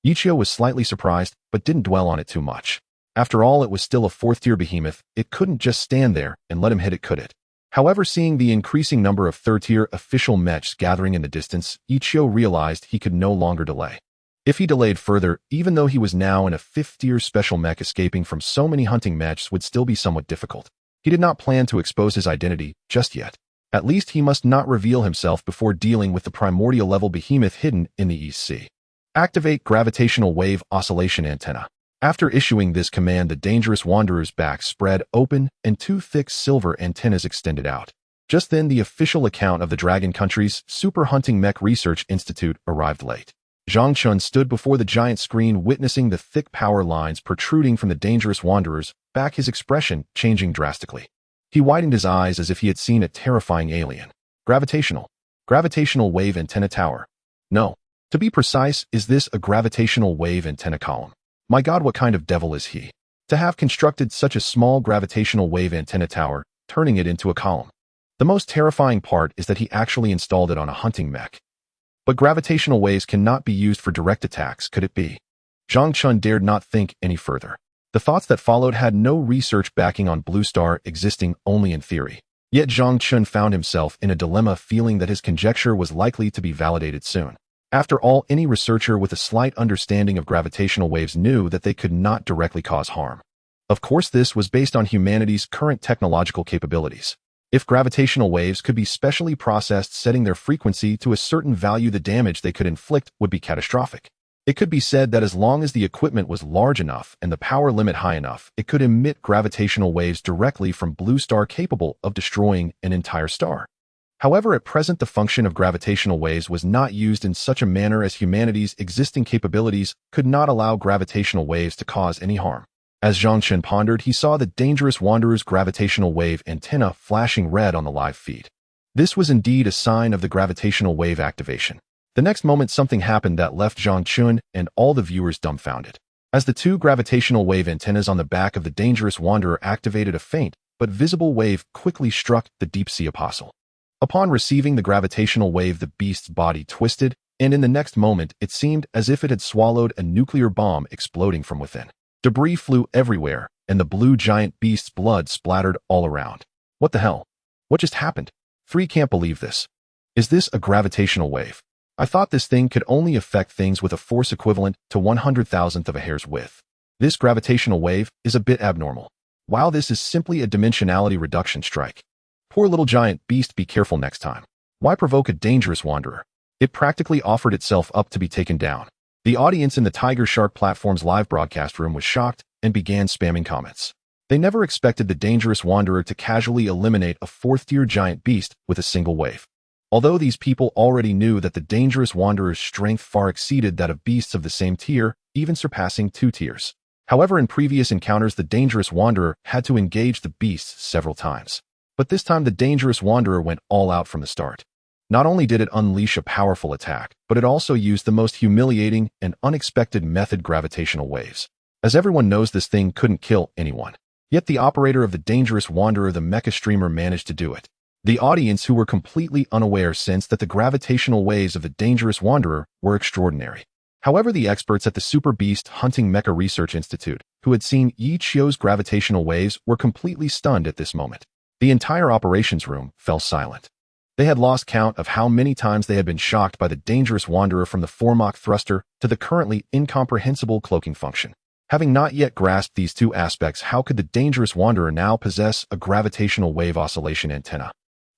Ichio was slightly surprised, but didn't dwell on it too much. After all, it was still a 4th-tier behemoth. It couldn't just stand there and let him hit it, could it? However, seeing the increasing number of 3rd-tier official mechs gathering in the distance, Ichio realized he could no longer delay. If he delayed further, even though he was now in a 5th-tier special mech, escaping from so many hunting mechs would still be somewhat difficult. He did not plan to expose his identity just yet. At least he must not reveal himself before dealing with the primordial level behemoth hidden in the East Sea. Activate gravitational wave oscillation antenna. After issuing this command, the dangerous wanderer's back spread open and 2 thick silver antennas extended out. Just then, the official account of the Dragon Country's Super Hunting Mech Research Institute arrived late. Zhang Chun stood before the giant screen, witnessing the thick power lines protruding from the dangerous wanderer's back, his expression changing drastically. He widened his eyes as if he had seen a terrifying alien. Gravitational wave antenna tower. No. To be precise, is this a gravitational wave antenna column? My God, what kind of devil is he? To have constructed such a small gravitational wave antenna tower, turning it into a column. The most terrifying part is that he actually installed it on a hunting mech. But gravitational waves cannot be used for direct attacks, could it be? Zhang Chun dared not think any further. The thoughts that followed had no research backing on Blue Star, existing only in theory. Yet Zhang Chun found himself in a dilemma, feeling that his conjecture was likely to be validated soon. After all, any researcher with a slight understanding of gravitational waves knew that they could not directly cause harm. Of course, this was based on humanity's current technological capabilities. If gravitational waves could be specially processed, setting their frequency to a certain value, the damage they could inflict would be catastrophic. It could be said that as long as the equipment was large enough and the power limit high enough, it could emit gravitational waves directly from Blue Star, capable of destroying an entire star. However, at present, the function of gravitational waves was not used in such a manner, as humanity's existing capabilities could not allow gravitational waves to cause any harm. As Zhang Chun pondered, he saw the dangerous wanderer's gravitational wave antenna flashing red on the live feed. This was indeed a sign of the gravitational wave activation. The next moment, something happened that left Zhang Chun and all the viewers dumbfounded. As the 2 gravitational wave antennas on the back of the dangerous wanderer activated, a faint but visible wave quickly struck the deep sea apostle. Upon receiving the gravitational wave, the beast's body twisted, and in the next moment, it seemed as if it had swallowed a nuclear bomb, exploding from within. Debris flew everywhere, and the blue giant beast's blood splattered all around. What the hell? What just happened? 3 can't believe this. Is this a gravitational wave? I thought this thing could only affect things with a force equivalent to 1/100,000th of a hair's width. This gravitational wave is a bit abnormal. Wow, this is simply a dimensionality reduction strike. Poor little giant beast, be careful next time. Why provoke a dangerous wanderer? It practically offered itself up to be taken down. The audience in the Tiger Shark platform's live broadcast room was shocked and began spamming comments. They never expected the dangerous wanderer to casually eliminate a fourth-tier giant beast with a single wave. Although these people already knew that the dangerous wanderer's strength far exceeded that of beasts of the same tier, even surpassing 2 tiers. However, in previous encounters, the dangerous wanderer had to engage the beasts several times. But this time, the dangerous wanderer went all out from the start. Not only did it unleash a powerful attack, but it also used the most humiliating and unexpected method: gravitational waves. As everyone knows, this thing couldn't kill anyone. Yet the operator of the dangerous wanderer, the Mecha streamer, managed to do it. The audience, who were completely unaware, sensed that the gravitational waves of the dangerous wanderer were extraordinary. However, the experts at the Super Beast Hunting Mecha Research Institute, who had seen Yi Chio's gravitational waves, were completely stunned at this moment. The entire operations room fell silent. They had lost count of how many times they had been shocked by the dangerous wanderer, from the Formach thruster to the currently incomprehensible cloaking function. Having not yet grasped these two aspects, how could the dangerous wanderer now possess a gravitational wave oscillation antenna?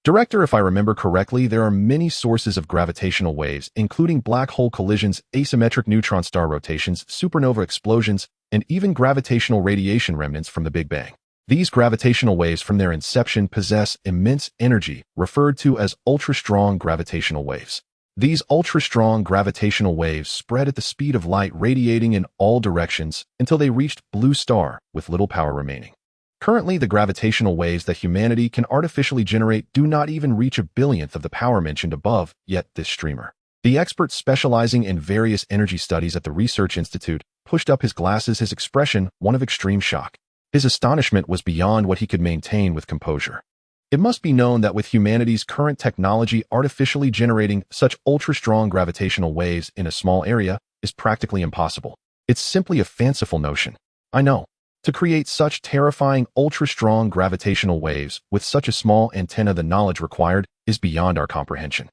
Director, if I remember correctly, there are many sources of gravitational waves, including black hole collisions, asymmetric neutron star rotations, supernova explosions, and even gravitational radiation remnants from the Big Bang. These gravitational waves from their inception possess immense energy, referred to as ultra-strong gravitational waves. These ultra-strong gravitational waves spread at the speed of light, radiating in all directions until they reached blue star with little power remaining. Currently, the gravitational waves that humanity can artificially generate do not even reach a billionth of the power mentioned above, yet this streamer, the expert specializing in various energy studies at the Research Institute, pushed up his glasses, his expression one of extreme shock. His astonishment was beyond what he could maintain with composure. It must be known that with humanity's current technology, artificially generating such ultra-strong gravitational waves in a small area is practically impossible. It's simply a fanciful notion. I know. To create such terrifying ultra-strong gravitational waves with such a small antenna, the knowledge required is beyond our comprehension.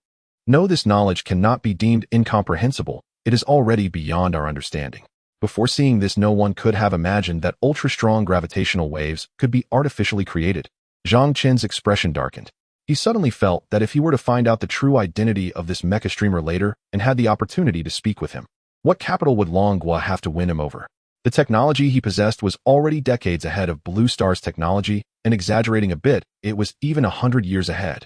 No, this knowledge cannot be deemed incomprehensible. It is already beyond our understanding. Before seeing this, no one could have imagined that ultra-strong gravitational waves could be artificially created. Zhang Chen's expression darkened. He suddenly felt that if he were to find out the true identity of this mecha streamer later and had the opportunity to speak with him, what capital would Longhua have to win him over? The technology he possessed was already decades ahead of Blue Star's technology, and exaggerating a bit, it was even 100 years ahead.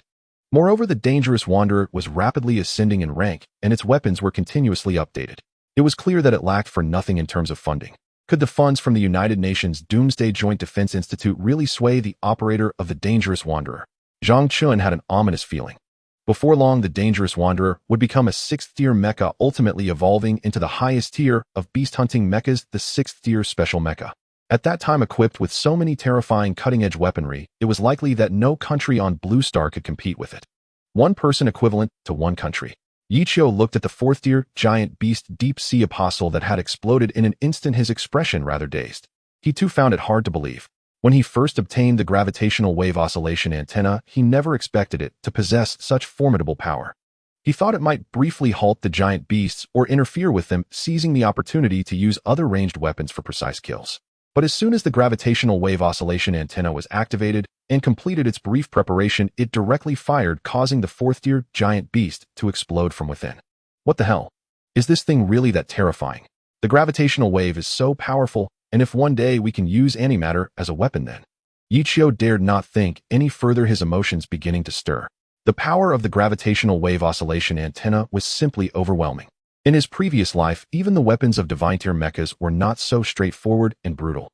Moreover, the dangerous wanderer was rapidly ascending in rank, and its weapons were continuously updated. It was clear that it lacked for nothing in terms of funding. Could the funds from the United Nations Doomsday Joint Defense Institute really sway the operator of the dangerous wanderer? Zhang Chun had an ominous feeling. Before long, the dangerous wanderer would become a 6th-tier mecha, ultimately evolving into the highest tier of beast-hunting mechas, the 6th-tier special mecha. At that time, equipped with so many terrifying cutting-edge weaponry, it was likely that no country on Blue Star could compete with it. One person equivalent to one country. Yi Chio looked at the 4th-tier giant beast deep-sea apostle that had exploded in an instant, his expression rather dazed. He too found it hard to believe. When he first obtained the gravitational wave oscillation antenna, he never expected it to possess such formidable power. He thought it might briefly halt the giant beasts or interfere with them, seizing the opportunity to use other ranged weapons for precise kills. But as soon as the gravitational wave oscillation antenna was activated and completed its brief preparation, it directly fired, causing the 4th-tier giant beast to explode from within. What the hell? Is this thing really that terrifying? The gravitational wave is so powerful, and if one day we can use antimatter as a weapon, then... Yi Chio dared not think any further, his emotions beginning to stir. The power of the gravitational wave oscillation antenna was simply overwhelming. In his previous life, even the weapons of divine-tier mechas were not so straightforward and brutal.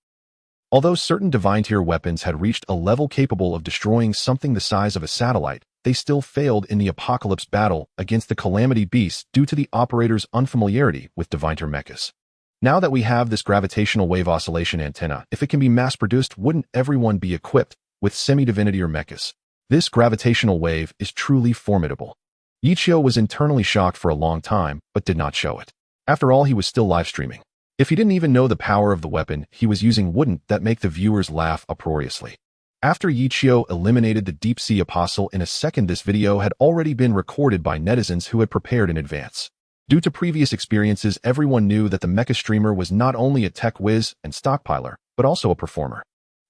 Although certain divine-tier weapons had reached a level capable of destroying something the size of a satellite, they still failed in the apocalypse battle against the calamity beasts due to the operator's unfamiliarity with divine-tier mechas. Now that we have this gravitational wave oscillation antenna, if it can be mass-produced, wouldn't everyone be equipped with semi-divinity or mechas? This gravitational wave is truly formidable. Yi Chio was internally shocked for a long time, but did not show it. After all, he was still live streaming. If he didn't even know the power of the weapon he was using, wouldn't that make the viewers laugh uproariously? After Yi Chio eliminated the deep-sea apostle in a second, this video had already been recorded by netizens who had prepared in advance. Due to previous experiences, everyone knew that the mecha streamer was not only a tech whiz and stockpiler, but also a performer.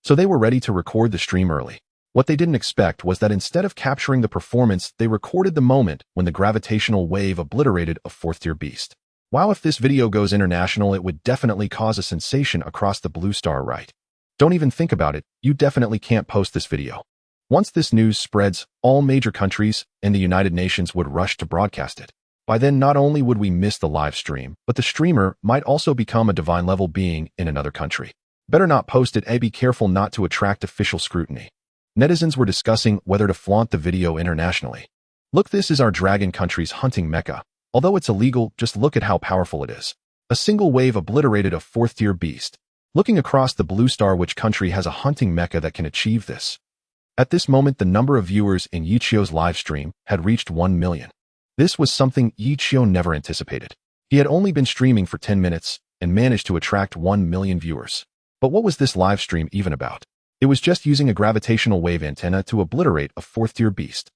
So they were ready to record the stream early. What they didn't expect was that instead of capturing the performance, they recorded the moment when the gravitational wave obliterated a fourth-tier beast. Wow, if this video goes international, it would definitely cause a sensation across the blue star, right? Don't even think about it, you definitely can't post this video. Once this news spreads, all major countries and the United Nations would rush to broadcast it. By then, not only would we miss the live stream, but the streamer might also become a divine-level being in another country. Better not post it, and be careful not to attract official scrutiny. Netizens were discussing whether to flaunt the video internationally. Look, this is our dragon country's hunting mecha. Although it's illegal, just look at how powerful it is. A single wave obliterated a fourth-tier beast. Looking across the blue star, which country has a hunting mecha that can achieve this? At this moment, the number of viewers in Yichio's livestream had reached 1 million. This was something Yichio never anticipated. He had only been streaming for 10 minutes and managed to attract 1 million viewers. But what was this livestream even about? It was just using a gravitational wave antenna to obliterate a fourth-tier beast.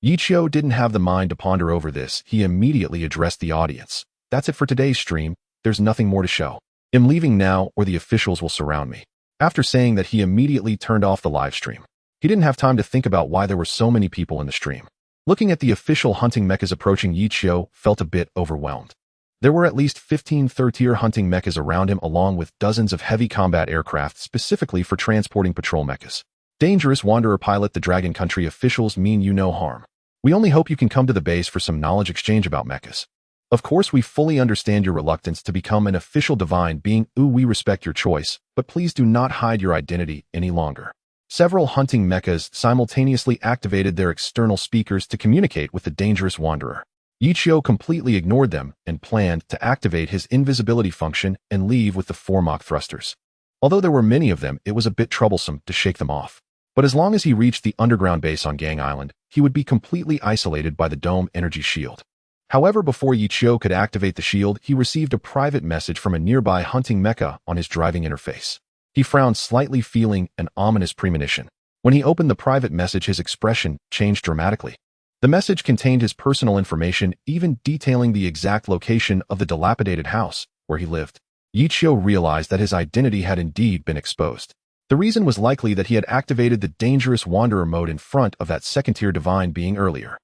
Yichio didn't have the mind to ponder over this. He immediately addressed the audience. That's it for today's stream. There's nothing more to show. I'm leaving now, or the officials will surround me. After saying that, he immediately turned off the live stream. He didn't have time to think about why there were so many people in the stream. Looking at the official hunting mechas approaching, Yichio felt a bit overwhelmed. There were at least 15 third-tier hunting mechas around him, along with dozens of heavy combat aircraft specifically for transporting patrol mechas. Dangerous wanderer pilot, the Dragon Country officials mean you no harm. We only hope you can come to the base for some knowledge exchange about mechas. Of course, we fully understand your reluctance to become an official divine being. We respect your choice, but please do not hide your identity any longer. Several hunting mechas simultaneously activated their external speakers to communicate with the dangerous wanderer. Yichio completely ignored them and planned to activate his invisibility function and leave with the 4 Mach thrusters. Although there were many of them, it was a bit troublesome to shake them off. But as long as he reached the underground base on Gang Island, he would be completely isolated by the dome energy shield. However, before Yichio could activate the shield, he received a private message from a nearby hunting mecha on his driving interface. He frowned slightly, feeling an ominous premonition. When he opened the private message, his expression changed dramatically. The message contained his personal information, even detailing the exact location of the dilapidated house where he lived. Yichio realized that his identity had indeed been exposed. The reason was likely that he had activated the dangerous wanderer mode in front of that second-tier divine being earlier.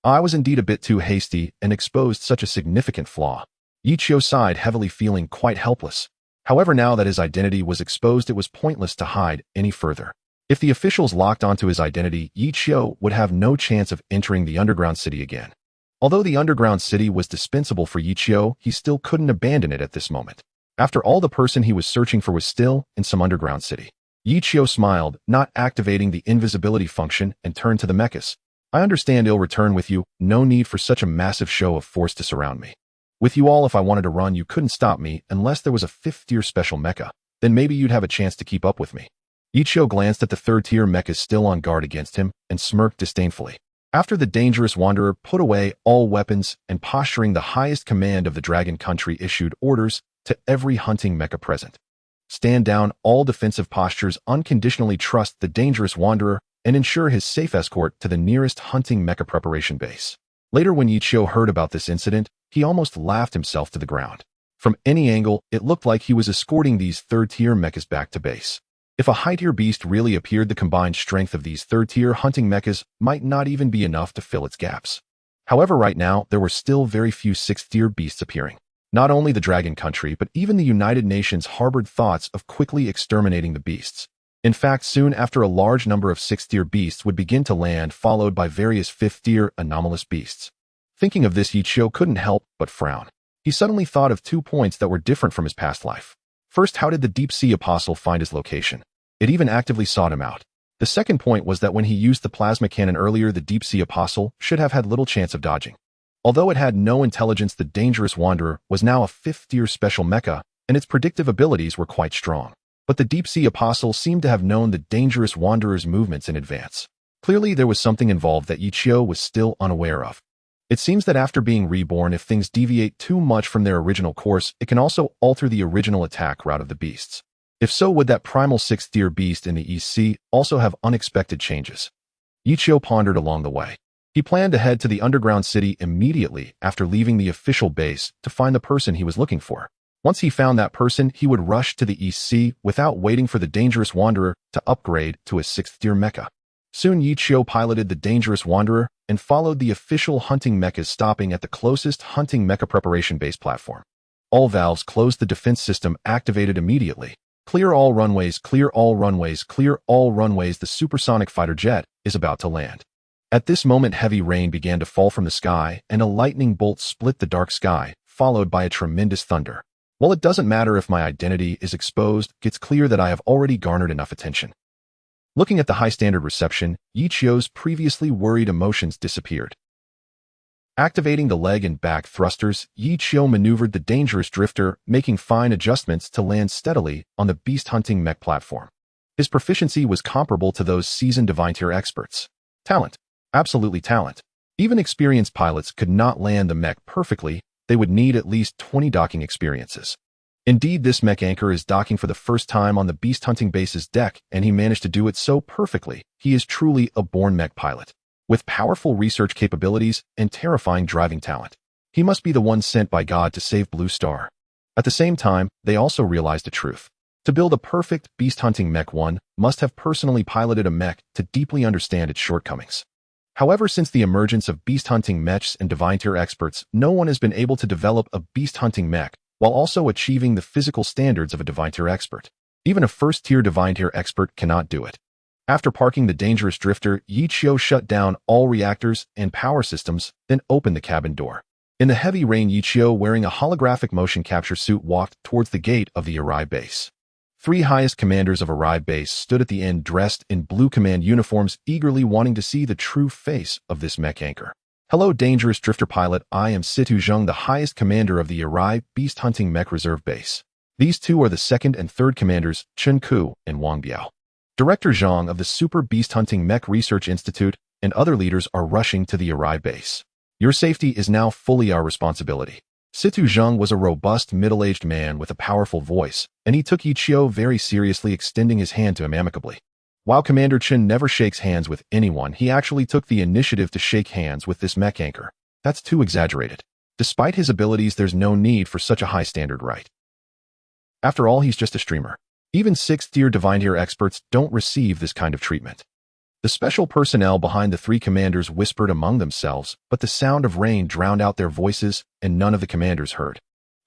I was indeed a bit too hasty and exposed such a significant flaw. Yichio sighed heavily, feeling quite helpless. However, now that his identity was exposed, it was pointless to hide any further. If the officials locked onto his identity, Yichio would have no chance of entering the underground city again. Although the underground city was dispensable for Yichio, he still couldn't abandon it at this moment. After all, the person he was searching for was still in some underground city. Yichio smiled, not activating the invisibility function, and turned to the mechas. I understand I'll return with you. No need for such a massive show of force to surround me. With you all, if I wanted to run, you couldn't stop me unless there was a 5th-tier special mecha. Then maybe you'd have a chance to keep up with me. Yichio glanced at the 3rd-tier mechas still on guard against him and smirked disdainfully. After the dangerous wanderer put away all weapons and, posturing the highest command of the Dragon Country, issued orders to every hunting mecha present. Stand down, all defensive postures, unconditionally trust the dangerous wanderer, and ensure his safe escort to the nearest hunting mecha preparation base. Later, when Yichio heard about this incident, he almost laughed himself to the ground. From any angle, it looked like he was escorting these 3rd-tier mechas back to base. If a high-tier beast really appeared, the combined strength of these 3rd-tier hunting mechas might not even be enough to fill its gaps. However, right now, there were still very few 6th-tier beasts appearing. Not only the Dragon Country, but even the United Nations harbored thoughts of quickly exterminating the beasts. In fact, soon after, a large number of 6th-tier beasts would begin to land, followed by various 5th-tier anomalous beasts. Thinking of this, Yichio couldn't help but frown. He suddenly thought of 2 points that were different from his past life. First, how did the deep-sea apostle find his location? It even actively sought him out. The second point was that when he used the plasma cannon earlier, the deep-sea apostle should have had little chance of dodging. Although it had no intelligence, the dangerous wanderer was now a 5th-tier special mecha, and its predictive abilities were quite strong. But the deep-sea apostle seemed to have known the dangerous wanderer's movements in advance. Clearly, there was something involved that Yichio was still unaware of. It seems that after being reborn, if things deviate too much from their original course, it can also alter the original attack route of the beasts. If so, would that primal 6th-tier beast in the East Sea also have unexpected changes? Yichio pondered along the way. He planned to head to the underground city immediately after leaving the official base to find the person he was looking for. Once he found that person, he would rush to the East Sea without waiting for the dangerous wanderer to upgrade to a 6th-tier mecha. Soon Yichio piloted the dangerous wanderer and followed the official hunting mechas, stopping at the closest hunting mecha preparation base platform. All valves closed, the defense system activated immediately. Clear all runways, clear all runways, clear all runways. The supersonic fighter jet is about to land. At this moment, heavy rain began to fall from the sky, and a lightning bolt split the dark sky, followed by a tremendous thunder. While it doesn't matter if my identity is exposed, it's clear that I have already garnered enough attention. Looking at the high-standard reception, Yichio's previously worried emotions disappeared. Activating the leg and back thrusters, Yichio maneuvered the dangerous drifter, making fine adjustments to land steadily on the beast-hunting mech platform. His proficiency was comparable to those seasoned divine-tier experts. Talent. Absolutely talent. Even experienced pilots could not land the mech perfectly. They would need at least 20 docking experiences. Indeed, this mech anchor is docking for the first time on the beast-hunting base's deck, and he managed to do it so perfectly. He is truly a born mech pilot, with powerful research capabilities and terrifying driving talent. He must be the one sent by God to save Blue Star. At the same time, they also realized a truth. To build a perfect beast-hunting mech, one must have personally piloted a mech to deeply understand its shortcomings. However, since the emergence of beast-hunting mechs and divine-tier experts, no one has been able to develop a beast-hunting mech while also achieving the physical standards of a divine-tier expert. Even a first-tier divine-tier expert cannot do it. After parking the dangerous drifter, Yichio shut down all reactors and power systems, then opened the cabin door. In the heavy rain, Yichio, wearing a holographic motion capture suit, walked towards the gate of the Arai base. 3 highest commanders of Arai base stood at the end, dressed in blue command uniforms, eagerly wanting to see the true face of this mech anchor. Hello, dangerous drifter pilot. I am Situ Zheng, the highest commander of the Arai beast hunting mech reserve base. These two are the second and third commanders, Chen Ku and Wang Biao. Director Zhang of the Super Beast Hunting Mech Research Institute and other leaders are rushing to the Arai base. Your safety is now fully our responsibility. Situ Zheng was a robust, middle-aged man with a powerful voice, and he took Yichio very seriously, extending his hand to him amicably. While Commander Chen never shakes hands with anyone, he actually took the initiative to shake hands with this mech anchor. That's too exaggerated. Despite his abilities, there's no need for such a high standard, right? After all, he's just a streamer. Even 6th-tier divine-tier experts don't receive this kind of treatment. The special personnel behind the 3 commanders whispered among themselves, but the sound of rain drowned out their voices, and none of the commanders heard.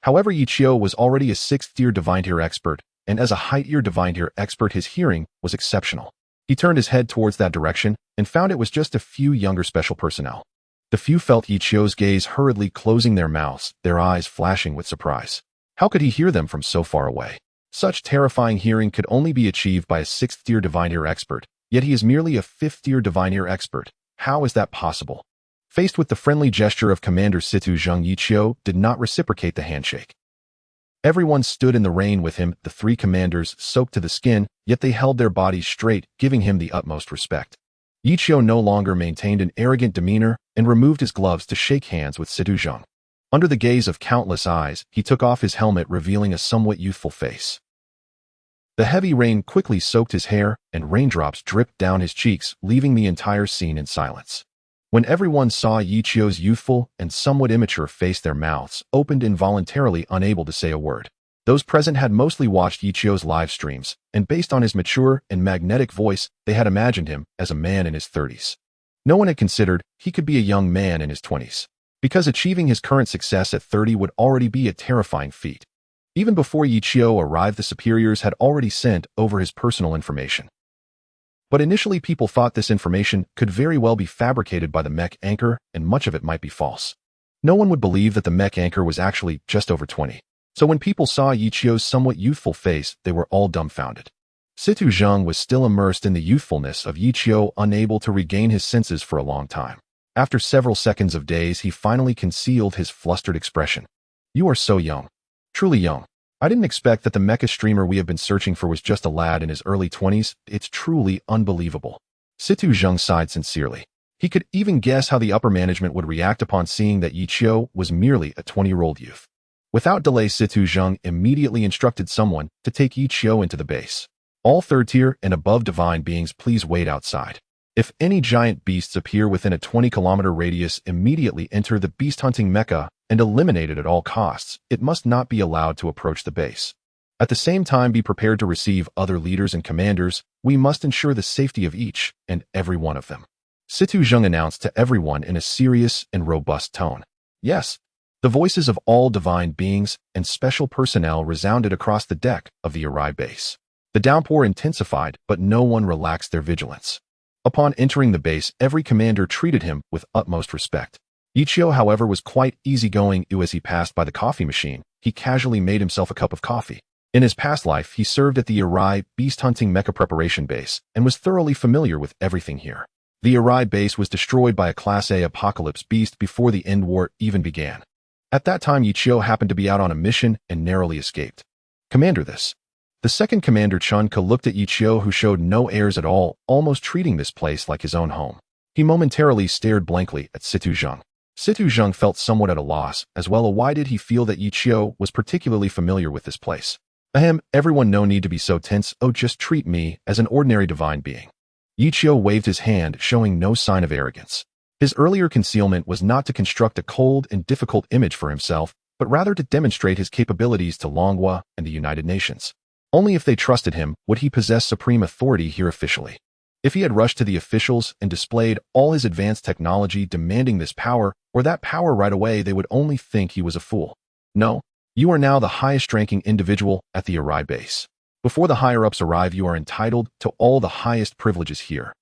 However, Yichio was already a 6th-tier divine-tier expert, and as a high-tier divine-tier expert, his hearing was exceptional. He turned his head towards that direction and found it was just a few younger special personnel. The few felt Yichio's gaze, hurriedly closing their mouths, their eyes flashing with surprise. How could he hear them from so far away? Such terrifying hearing could only be achieved by a 6th-tier divine-tier expert, yet he is merely a 5th-tier divine-tier expert. How is that possible? Faced with the friendly gesture of Commander Situ Zheng, Yichio did not reciprocate the handshake. Everyone stood in the rain with him, the 3 commanders soaked to the skin, yet they held their bodies straight, giving him the utmost respect. Yichio no longer maintained an arrogant demeanor and removed his gloves to shake hands with Situ Zheng. Under the gaze of countless eyes, he took off his helmet, revealing a somewhat youthful face. The heavy rain quickly soaked his hair, and raindrops dripped down his cheeks, leaving the entire scene in silence. When everyone saw Yichio's youthful and somewhat immature face, their mouths opened involuntarily, unable to say a word. Those present had mostly watched Yichio's live streams, and based on his mature and magnetic voice, they had imagined him as a man in his 30s. No one had considered he could be a young man in his 20s, because achieving his current success at 30 would already be a terrifying feat. Even before Yichio arrived, the superiors had already sent over his personal information. But initially, people thought this information could very well be fabricated by the mech anchor, and much of it might be false. No one would believe that the mech anchor was actually just over 20. So when people saw Yichio's somewhat youthful face, they were all dumbfounded. Situ Zheng was still immersed in the youthfulness of Yichio, unable to regain his senses for a long time. After several seconds of daze, he finally concealed his flustered expression. You are so young. Truly young. I didn't expect that the mecha streamer we have been searching for was just a lad in his early 20s. It's truly unbelievable. Situ Zheng sighed sincerely. He could even guess how the upper management would react upon seeing that Yichio was merely a 20-year-old youth. Without delay, Situ Zheng immediately instructed someone to take Yichio into the base. All 3rd-tier and above divine beings, please wait outside. If any giant beasts appear within a 20-kilometer radius, immediately enter the beast hunting mecha and eliminate it at all costs. It must not be allowed to approach the base. At the same time, be prepared to receive other leaders and commanders. We must ensure the safety of each and every one of them. Situ Zheng announced to everyone in a serious and robust tone. Yes, the voices of all divine beings and special personnel resounded across the deck of the Arai base. The downpour intensified, but no one relaxed their vigilance. Upon entering the base, every commander treated him with utmost respect. Ichio, however, was quite easygoing. As he passed by the coffee machine, he casually made himself a cup of coffee. In his past life, he served at the Arai beast-hunting mecha preparation base and was thoroughly familiar with everything here. The Arai base was destroyed by a Class A apocalypse beast before the End War even began. At that time, Ichio happened to be out on a mission and narrowly escaped. Commander, this. The second commander, Chunka, looked at Ichio, who showed no airs at all, almost treating this place like his own home. He momentarily stared blankly at Situ Zheng. Situ Zheng felt somewhat at a loss, as well. Why did he feel that Ichio was particularly familiar with this place? Ahem, everyone, no need to be so tense. Oh, just treat me as an ordinary divine being. Ichio waved his hand, showing no sign of arrogance. His earlier concealment was not to construct a cold and difficult image for himself, but rather to demonstrate his capabilities to Manhwa and the United Nations. Only if they trusted him would he possess supreme authority here officially. If he had rushed to the officials and displayed all his advanced technology demanding this power or that power right away, they would only think he was a fool. No, you are now the highest-ranking individual at the Arai base. Before the higher-ups arrive, you are entitled to all the highest privileges here.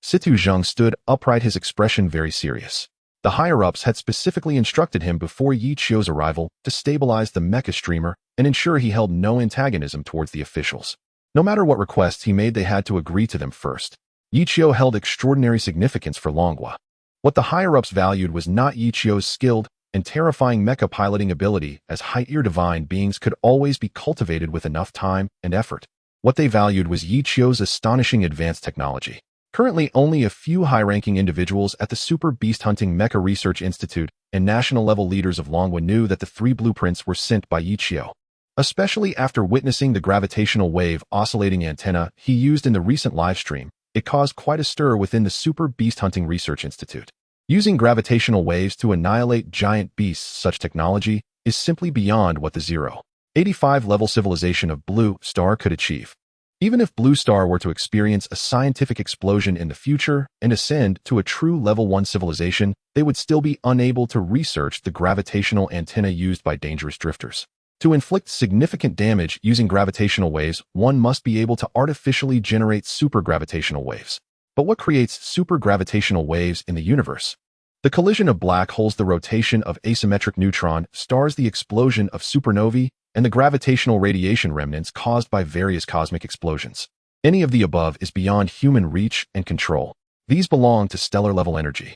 Situ Zheng stood upright, his expression very serious. The higher-ups had specifically instructed him before Ichio's arrival to stabilize the mecha streamer and ensure he held no antagonism towards the officials. No matter what requests he made, they had to agree to them first. Ichio held extraordinary significance for Manhwa. What the higher-ups valued was not Ichio's skilled and terrifying mecha piloting ability, as high-tier divine beings could always be cultivated with enough time and effort. What they valued was Ichio's astonishing advanced technology. Currently, only a few high-ranking individuals at the Super Beast Hunting Mecha Research Institute and national-level leaders of Manhwa knew that the 3 blueprints were sent by Ichio. Especially after witnessing the gravitational wave oscillating antenna he used in the recent livestream, it caused quite a stir within the Super Beast Hunting Research Institute. Using gravitational waves to annihilate giant beasts, such technology is simply beyond what the 085-level civilization of Blue Star could achieve. Even if Blue Star were to experience a scientific explosion in the future and ascend to a true level 1 civilization, they would still be unable to research the gravitational antenna used by dangerous drifters. To inflict significant damage using gravitational waves, one must be able to artificially generate supergravitational waves. But what creates supergravitational waves in the universe? The collision of black holes, the rotation of asymmetric neutron stars, the explosion of supernovae, and the gravitational radiation remnants caused by various cosmic explosions. Any of the above is beyond human reach and control. These belong to stellar-level energy.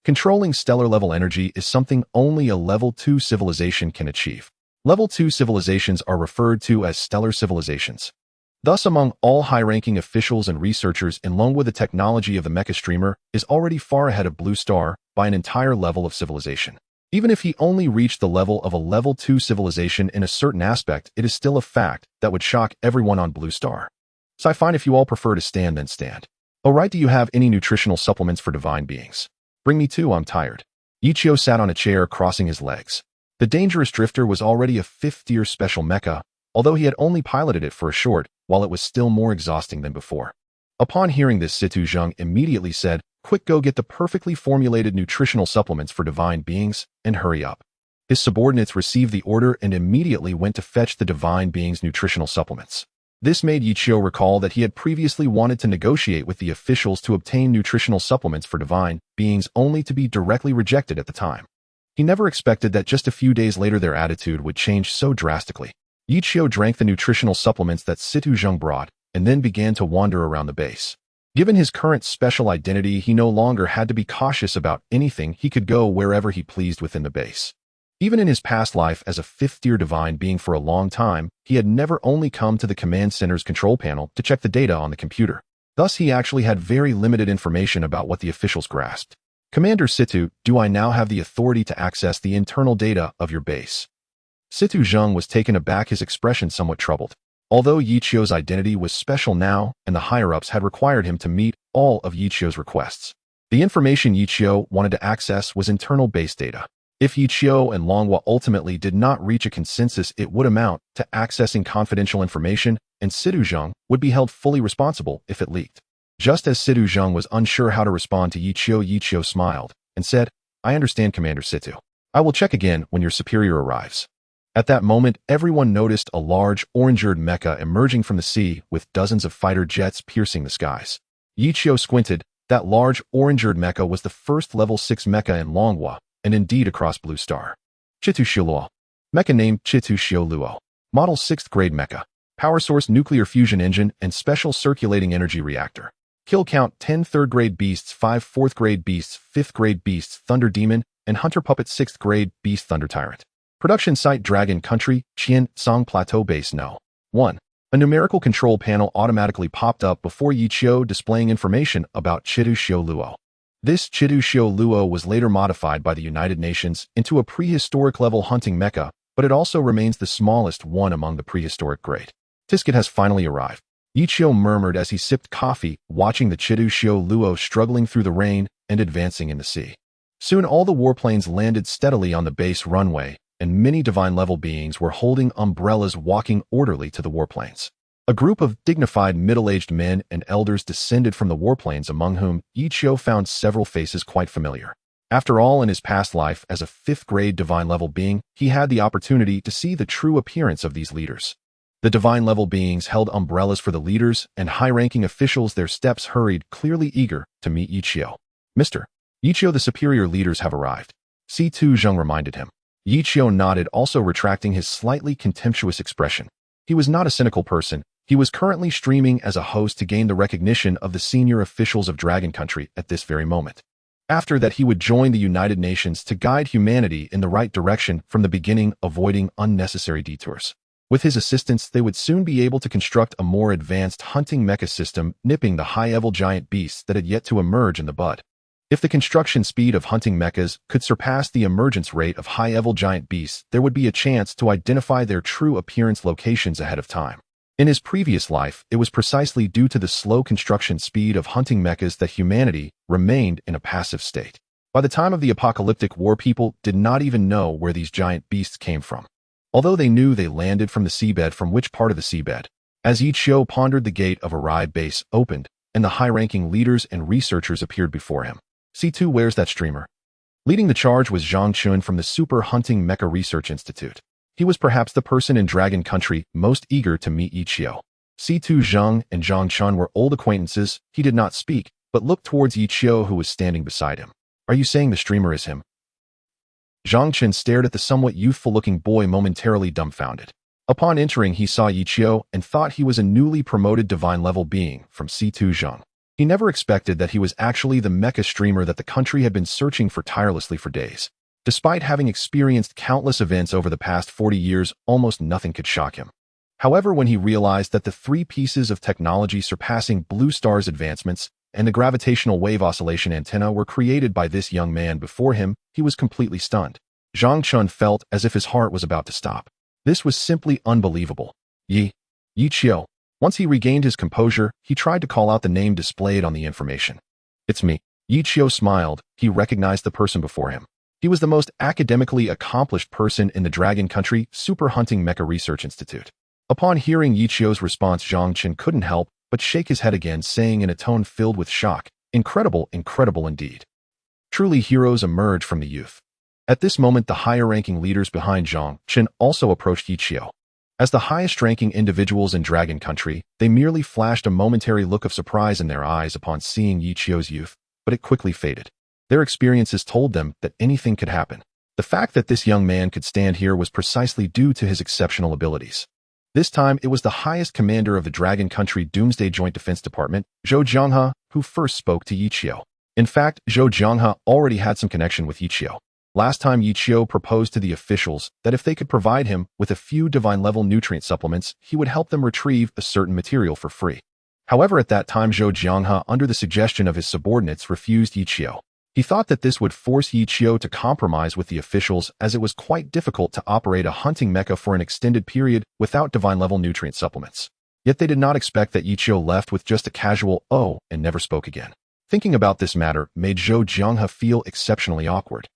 Controlling stellar-level energy is something only a Level 2 civilization can achieve. Level 2 civilizations are referred to as stellar civilizations. Thus, among all high-ranking officials and researchers in Manhwa, the technology of the mecha streamer is already far ahead of Blue Star by an entire level of civilization. Even if he only reached the level of a Level 2 civilization in a certain aspect, it is still a fact that would shock everyone on Blue Star. So I find if you all prefer to stand, then stand. Oh right, do you have any nutritional supplements for divine beings? Bring me 2, I'm tired. Ichio sat on a chair, crossing his legs. The dangerous drifter was already a 5th-tier special mecha, although he had only piloted it for a short, while it was still more exhausting than before. Upon hearing this, Situ Zheng immediately said, "Quick, go get the perfectly formulated nutritional supplements for divine beings, and hurry up." His subordinates received the order and immediately went to fetch the divine beings' nutritional supplements. This made Ichio recall that he had previously wanted to negotiate with the officials to obtain nutritional supplements for divine beings, only to be directly rejected at the time. He never expected that just a few days later their attitude would change so drastically. Ichio drank the nutritional supplements that Situ Zheng brought, and then began to wander around the base. Given his current special identity, he no longer had to be cautious about anything. He could go wherever he pleased within the base. Even in his past life as a 5th-tier divine being for a long time, he had never only come to the command center's control panel to check the data on the computer. Thus, he actually had very limited information about what the officials grasped. "Commander Situ, do I now have the authority to access the internal data of your base?" Situ Zheng was taken aback, his expression somewhat troubled. Although Ichio's identity was special now, and the higher-ups had required him to meet all of Ichio's requests, the information Ichio wanted to access was internal base data. If Yichio and Longhua ultimately did not reach a consensus, it would amount to accessing confidential information, and Sidu Zheng would be held fully responsible if it leaked. Just as Sidu Zheng was unsure how to respond to Yichio, Yichio smiled and said, "I understand, Commander Situ. I will check again when your superior arrives." At that moment, everyone noticed a large, orange-eyed mecha emerging from the sea with dozens of fighter jets piercing the skies. Yichio squinted. That large, orange-eyed mecha was the first level 6 mecha in Longhua, and indeed across Blue Star. Chitu Shiluo. Mecha named Chitu Shioluo. Model 6th grade mecha. Power source nuclear fusion engine and special circulating energy reactor. Kill count 10 3rd grade beasts, 5 4th grade beasts, 5th grade beasts, Thunder Demon, and Hunter Puppet 6th grade beast Thunder Tyrant. Production site Dragon Country, Qian, Song Plateau Base No. 1. A numerical control panel automatically popped up before Yichio, displaying information about Chitu Shioluo. This Chitu Shioluo was later modified by the United Nations into a prehistoric level hunting mecha, but it also remains the smallest one among the prehistoric grade. Tisket has finally arrived. Yichio murmured as he sipped coffee, watching the Chitu Shioluo struggling through the rain and advancing in the sea. Soon all the warplanes landed steadily on the base runway, and many divine-level beings were holding umbrellas walking orderly to the warplanes. A group of dignified middle-aged men and elders descended from the warplanes, among whom Yichio found several faces quite familiar. After all, in his past life as a 5th-grade divine-level being, he had the opportunity to see the true appearance of these leaders. The divine-level beings held umbrellas for the leaders, and high-ranking officials their steps hurried, clearly eager to meet Yichio. "Mr. Yichio, the superior leaders have arrived," C2 Zheng reminded him. Yichio nodded, also retracting his slightly contemptuous expression. He was not a cynical person. He was currently streaming as a host to gain the recognition of the senior officials of Dragon Country at this very moment. After that, he would join the United Nations to guide humanity in the right direction from the beginning, avoiding unnecessary detours. With his assistance, they would soon be able to construct a more advanced hunting mecha system, nipping the high-level giant beasts that had yet to emerge in the bud. If the construction speed of hunting mechas could surpass the emergence rate of high-level giant beasts, there would be a chance to identify their true appearance locations ahead of time. In his previous life, it was precisely due to the slow construction speed of hunting mechas that humanity remained in a passive state. By the time of the apocalyptic war, people did not even know where these giant beasts came from. Although they knew they landed from the seabed, from which part of the seabed. As Yichio pondered, the gate of Arai base opened, and the high-ranking leaders and researchers appeared before him. C2, where's that streamer? Leading the charge was Zhang Chun from the Super Hunting Mecha Research Institute. He was perhaps the person in Dragon Country most eager to meet Yichio. C2 Zheng and Zhang Chun were old acquaintances. He did not speak, but looked towards Yichio, who was standing beside him. "Are you saying the streamer is him?" Zhang Chun stared at the somewhat youthful-looking boy, momentarily dumbfounded. Upon entering, he saw Yichio and thought he was a newly promoted divine-level being from C2 Zheng. He never expected that he was actually the mecha streamer that the country had been searching for tirelessly for days. Despite having experienced countless events over the past 40 years, almost nothing could shock him. However, when he realized that the 3 pieces of technology surpassing Blue Star's advancements and the gravitational wave oscillation antenna were created by this young man before him, he was completely stunned. Zhang Chun felt as if his heart was about to stop. This was simply unbelievable. Yichio. Once he regained his composure, he tried to call out the name displayed on the information. "It's me." Yichio smiled. He recognized the person before him. He was the most academically accomplished person in the Dragon Country Super Hunting Mecha Research Institute. Upon hearing Yichio's response, Zhang Chun couldn't help but shake his head again, saying in a tone filled with shock, "Incredible, incredible indeed. Truly, heroes emerge from the youth." At this moment, the higher-ranking leaders behind Zhang Chun also approached Yichio. As the highest-ranking individuals in Dragon Country, they merely flashed a momentary look of surprise in their eyes upon seeing Yichio's youth, but it quickly faded. Their experiences told them that anything could happen. The fact that this young man could stand here was precisely due to his exceptional abilities. This time, it was the highest commander of the Dragon Country Doomsday Joint Defense Department, Zhou Jianghe, who first spoke to Yichio. In fact, Zhou Jianghe already had some connection with Yichio. Last time, Yichio proposed to the officials that if they could provide him with a few divine-level nutrient supplements, he would help them retrieve a certain material for free. However, at that time, Zhou Jianghe, under the suggestion of his subordinates, refused Yichio. He thought that this would force Yichio to compromise with the officials, as it was quite difficult to operate a hunting mecha for an extended period without divine-level nutrient supplements. Yet they did not expect that Yichio left with just a casual "oh" and never spoke again. Thinking about this matter made Zhou Jianghe feel exceptionally awkward.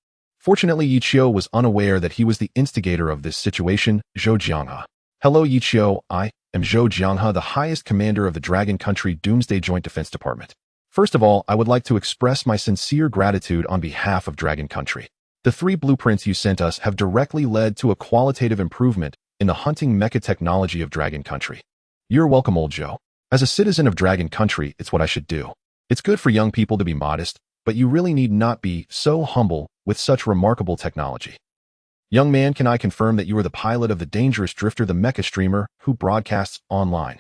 Fortunately, Yichio was unaware that he was the instigator of this situation, Zhou Jianghe. Hello Yichio, I am Zhou Jianghe, the highest commander of the Dragon Country Doomsday Joint Defense Department. First of all, I would like to express my sincere gratitude on behalf of Dragon Country. The 3 blueprints you sent us have directly led to a qualitative improvement in the hunting mecha technology of Dragon Country. You're welcome, old Joe. As a citizen of Dragon Country, it's what I should do. It's good for young people to be modest, but you really need not be so humble with such remarkable technology. Young man, can I confirm that you are the pilot of the dangerous drifter, the mecha streamer, who broadcasts online?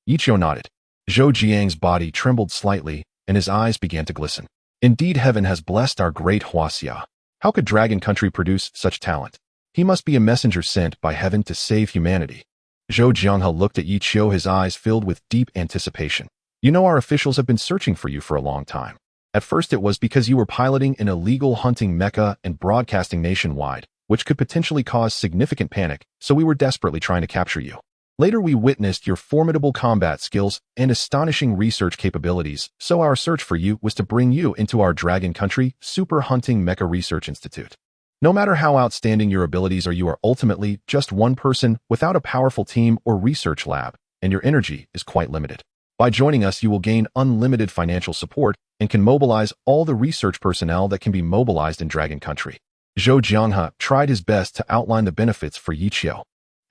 Yichio nodded. Zhou Jiang's body trembled slightly, and his eyes began to glisten. Indeed, heaven has blessed our great Huaxia. How could Dragon Country produce such talent? He must be a messenger sent by heaven to save humanity. Zhou Jianghe looked at Yichio, his eyes filled with deep anticipation. You know, our officials have been searching for you for a long time. At first it was because you were piloting an illegal hunting mecha and broadcasting nationwide, which could potentially cause significant panic, so we were desperately trying to capture you. Later we witnessed your formidable combat skills and astonishing research capabilities, so our search for you was to bring you into our Dragon Country Super Hunting Mecha Research Institute. No matter how outstanding your abilities are, you are ultimately just one person without a powerful team or research lab, and your energy is quite limited. By joining us, you will gain unlimited financial support and can mobilize all the research personnel that can be mobilized in Dragon Country. Zhou Jianghe tried his best to outline the benefits for Yichio.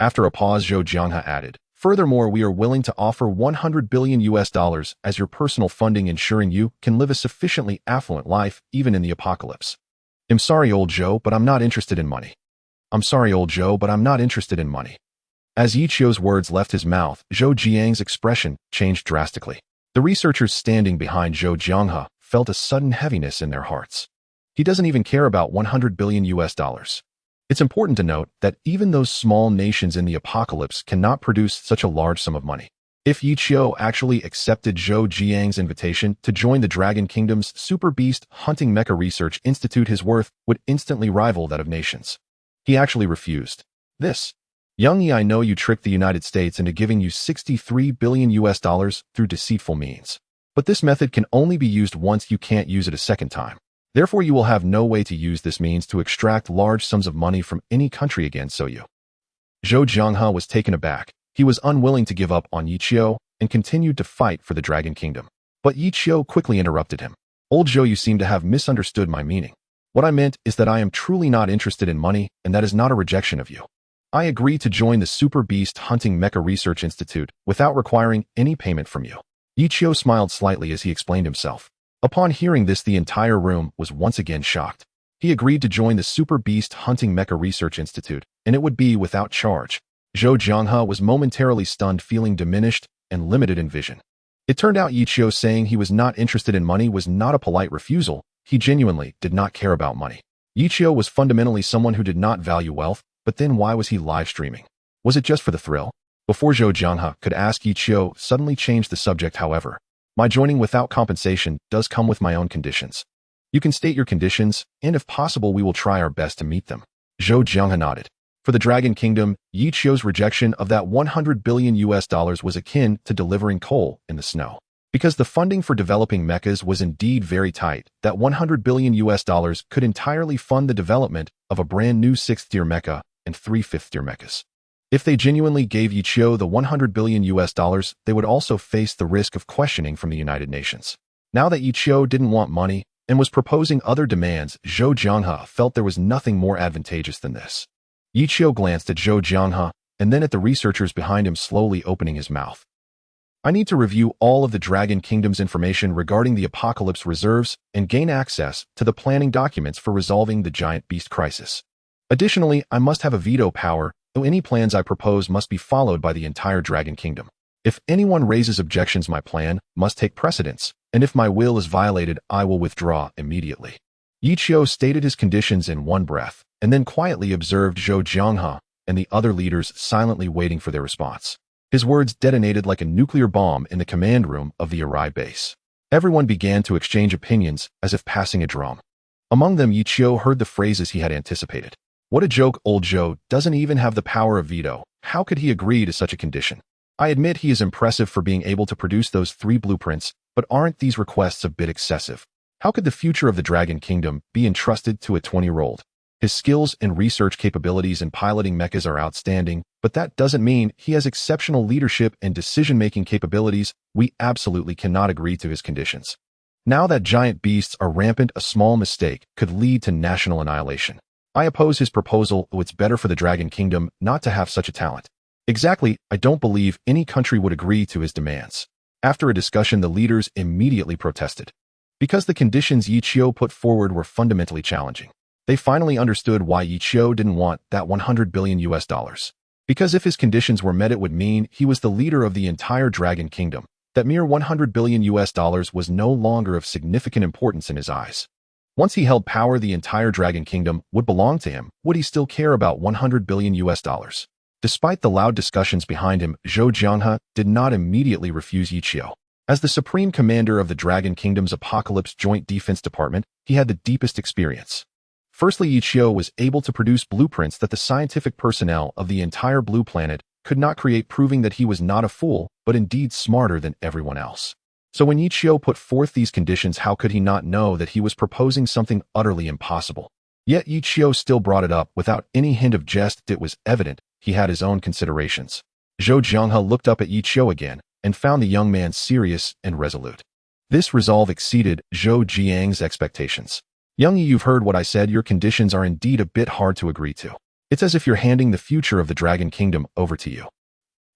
After a pause, Zhou Jianghe added, furthermore, we are willing to offer $100 billion as your personal funding, ensuring you can live a sufficiently affluent life even in the apocalypse. I'm sorry, old Joe, but I'm not interested in money. I'm sorry, old Joe, but I'm not interested in money. As Yichio's words left his mouth, Zhou Jiang's expression changed drastically. The researchers standing behind Zhou Jianghe felt a sudden heaviness in their hearts. He doesn't even care about $100 billion. It's important to note that even those small nations in the apocalypse cannot produce such a large sum of money. If Yichio actually accepted Zhou Jiang's invitation to join the Dragon Kingdom's Super Beast Hunting Mecha Research Institute, his worth would instantly rival that of nations. He actually refused. This. Young Yi, I know you tricked the United States into giving you $63 billion through deceitful means. But this method can only be used once, you can't use it a second time. Therefore, you will have no way to use this means to extract large sums of money from any country again, so you. Zhou Jianghe was taken aback. He was unwilling to give up on Yichio and continued to fight for the Dragon Kingdom. But Yichio quickly interrupted him. Old Zhou, you seem to have misunderstood my meaning. What I meant is that I am truly not interested in money, and that is not a rejection of you. I agree to join the Super Beast Hunting Mecha Research Institute without requiring any payment from you. Yichio smiled slightly as he explained himself. Upon hearing this, the entire room was once again shocked. He agreed to join the Super Beast Hunting Mecha Research Institute, and it would be without charge. Zhou Jianghe was momentarily stunned, feeling diminished and limited in vision. It turned out Yichio saying he was not interested in money was not a polite refusal. He genuinely did not care about money. Yichio was fundamentally someone who did not value wealth, but then why was he live streaming? Was it just for the thrill? Before Zhou Jianghe could ask, Yichio suddenly changed the subject. However, my joining without compensation does come with my own conditions. You can state your conditions, and if possible, we will try our best to meet them. Zhou Jianghe nodded. For the Dragon Kingdom, Yichio's rejection of that $100 billion was akin to delivering coal in the snow. Because the funding for developing mechas was indeed very tight, that $100 billion could entirely fund the development of a brand new 6th-tier mecha and 3 5th-tier mechas. If they genuinely gave Yichio the $100 billion, they would also face the risk of questioning from the United Nations. Now that Yichio didn't want money and was proposing other demands, Zhou Jianghe felt there was nothing more advantageous than this. Yichio glanced at Zhou Jianghe and then at the researchers behind him, slowly opening his mouth. I need to review all of the Dragon Kingdom's information regarding the apocalypse reserves and gain access to the planning documents for resolving the giant beast crisis. Additionally, I must have a veto power, though any plans I propose must be followed by the entire Dragon Kingdom. If anyone raises objections, my plan must take precedence, and if my will is violated, I will withdraw immediately. Yichio stated his conditions in one breath, and then quietly observed Zhou Jianghe and the other leaders silently waiting for their response. His words detonated like a nuclear bomb in the command room of the Arai base. Everyone began to exchange opinions as if passing a drum. Among them, Yichio heard the phrases he had anticipated. What a joke, old Zhou doesn't even have the power of veto. How could he agree to such a condition? I admit he is impressive for being able to produce those 3 blueprints, but aren't these requests a bit excessive? How could the future of the Dragon Kingdom be entrusted to a 20-year-old? His skills and research capabilities in piloting mechas are outstanding, but that doesn't mean he has exceptional leadership and decision-making capabilities. We absolutely cannot agree to his conditions. Now that giant beasts are rampant, a small mistake could lead to national annihilation. I oppose his proposal. It's better for the Dragon Kingdom not to have such a talent. Exactly, I don't believe any country would agree to his demands. After a discussion, the leaders immediately protested. Because the conditions Yichio put forward were fundamentally challenging. They finally understood why Yichio didn't want that $100 billion. Because if his conditions were met, it would mean he was the leader of the entire Dragon Kingdom. That mere $100 billion was no longer of significant importance in his eyes. Once he held power, the entire Dragon Kingdom would belong to him. Would he still care about $100 billion? Despite the loud discussions behind him, Zhou Jianghe did not immediately refuse Yichio. As the supreme commander of the Dragon Kingdom's Apocalypse Joint Defense Department, he had the deepest experience. Firstly, Yichio was able to produce blueprints that the scientific personnel of the entire blue planet could not create, proving that he was not a fool, but indeed smarter than everyone else. So when Yichio put forth these conditions, how could he not know that he was proposing something utterly impossible? Yet Yichio still brought it up without any hint of jest. It was evident he had his own considerations. Zhou Jianghe looked up at Yichio again and found the young man serious and resolute. This resolve exceeded Zhou Jiang's expectations. Young Yi, you've heard what I said. Your conditions are indeed a bit hard to agree to. It's as if you're handing the future of the Dragon Kingdom over to you.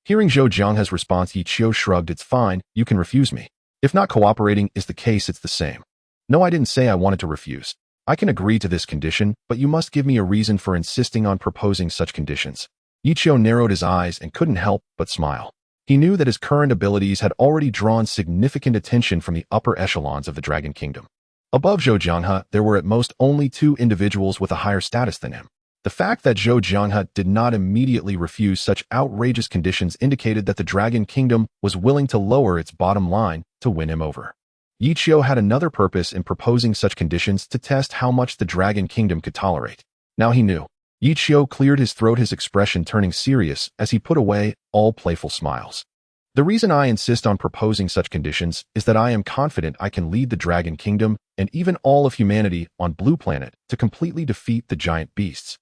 Hearing Zhou Jianghe's response, Yichio shrugged. It's fine, you can refuse me. If not cooperating is the case, it's the same. No, I didn't say I wanted to refuse. I can agree to this condition, but you must give me a reason for insisting on proposing such conditions. Yichio narrowed his eyes and couldn't help but smile. He knew that his current abilities had already drawn significant attention from the upper echelons of the Dragon Kingdom. Above Zhou Jianghe, there were at most only 2 individuals with a higher status than him. The fact that Zhou Jianghe did not immediately refuse such outrageous conditions indicated that the Dragon Kingdom was willing to lower its bottom line to win him over. Yichio had another purpose in proposing such conditions: to test how much the Dragon Kingdom could tolerate. Now he knew. Yichio cleared his throat, his expression turning serious as he put away all playful smiles. The reason I insist on proposing such conditions is that I am confident I can lead the Dragon Kingdom and even all of humanity on Blue Planet to completely defeat the giant beasts.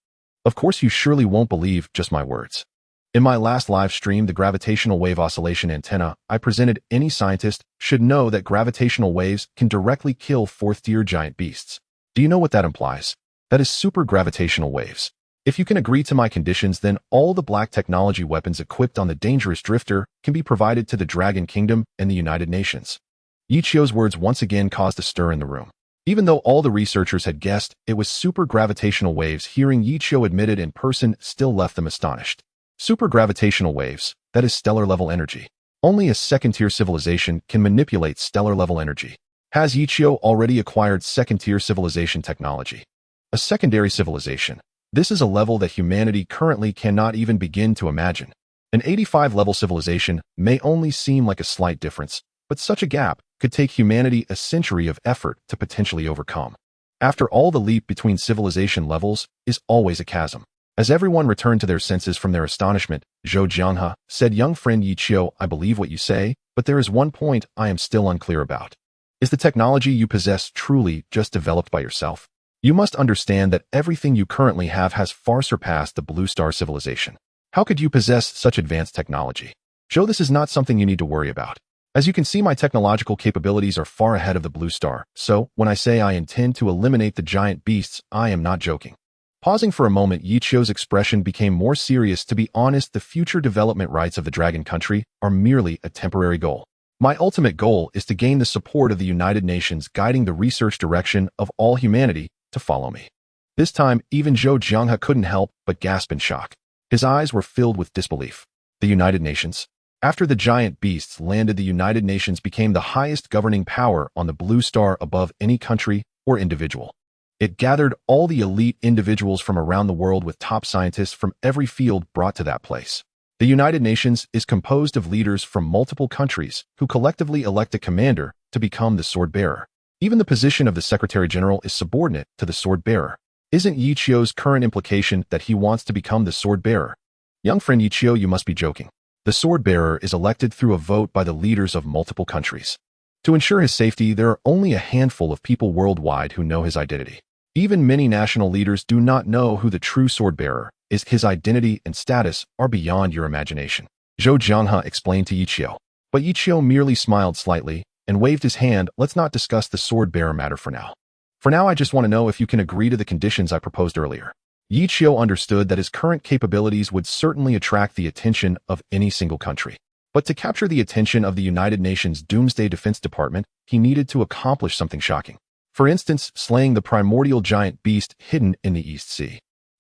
Of course, you surely won't believe just my words. In my last live stream, the gravitational wave oscillation antenna, I presented any scientist should know that gravitational waves can directly kill 4th-tier giant beasts. Do you know what that implies? That is super gravitational waves. If you can agree to my conditions, then all the black technology weapons equipped on the dangerous drifter can be provided to the Dragon Kingdom and the United Nations. Yichio's words once again caused a stir in the room. Even though all the researchers had guessed it was super gravitational waves, hearing Yichio admit it in person still left them astonished. Super gravitational waves, that is stellar-level energy. Only a 2nd-tier civilization can manipulate stellar-level energy. Has Yichio already acquired 2nd-tier civilization technology? A secondary civilization. This is a level that humanity currently cannot even begin to imagine. An 85-level civilization may only seem like a slight difference, but such a gap could take humanity a century of effort to potentially overcome. After all, the leap between civilization levels is always a chasm. As everyone returned to their senses from their astonishment, Zhou Jianghe said, "Young friend Yichio, I believe what you say, but there is one point I am still unclear about. Is the technology you possess truly just developed by yourself? You must understand that everything you currently have has far surpassed the Blue Star civilization. How could you possess such advanced technology? Zhou, this is not something you need to worry about. As you can see, my technological capabilities are far ahead of the Blue Star, so when I say I intend to eliminate the giant beasts, I am not joking." Pausing for a moment, Yichio's expression became more serious. To be honest, the future development rights of the Dragon Country are merely a temporary goal. My ultimate goal is to gain the support of the United Nations, guiding the research direction of all humanity to follow me. This time, even Zhou Jianghe couldn't help but gasp in shock. His eyes were filled with disbelief. The United Nations? After the giant beasts landed, the United Nations became the highest governing power on the Blue Star above any country or individual. It gathered all the elite individuals from around the world, with top scientists from every field brought to that place. The United Nations is composed of leaders from multiple countries who collectively elect a commander to become the sword bearer. Even the position of the Secretary General is subordinate to the sword bearer. Isn't Yichio's current implication that he wants to become the sword bearer? Young friend Yichio, you must be joking. The sword bearer is elected through a vote by the leaders of multiple countries. To ensure his safety, there are only a handful of people worldwide who know his identity. Even many national leaders do not know who the true sword-bearer is. His identity and status are beyond your imagination, Zhou Jianghe explained to Yiqiu. But Yiqiu merely smiled slightly and waved his hand. Let's not discuss the sword-bearer matter for now. For now, I just want to know if you can agree to the conditions I proposed earlier. Yiqiu understood that his current capabilities would certainly attract the attention of any single country. But to capture the attention of the United Nations Doomsday Defense Department, he needed to accomplish something shocking. For instance, slaying the primordial giant beast hidden in the East Sea.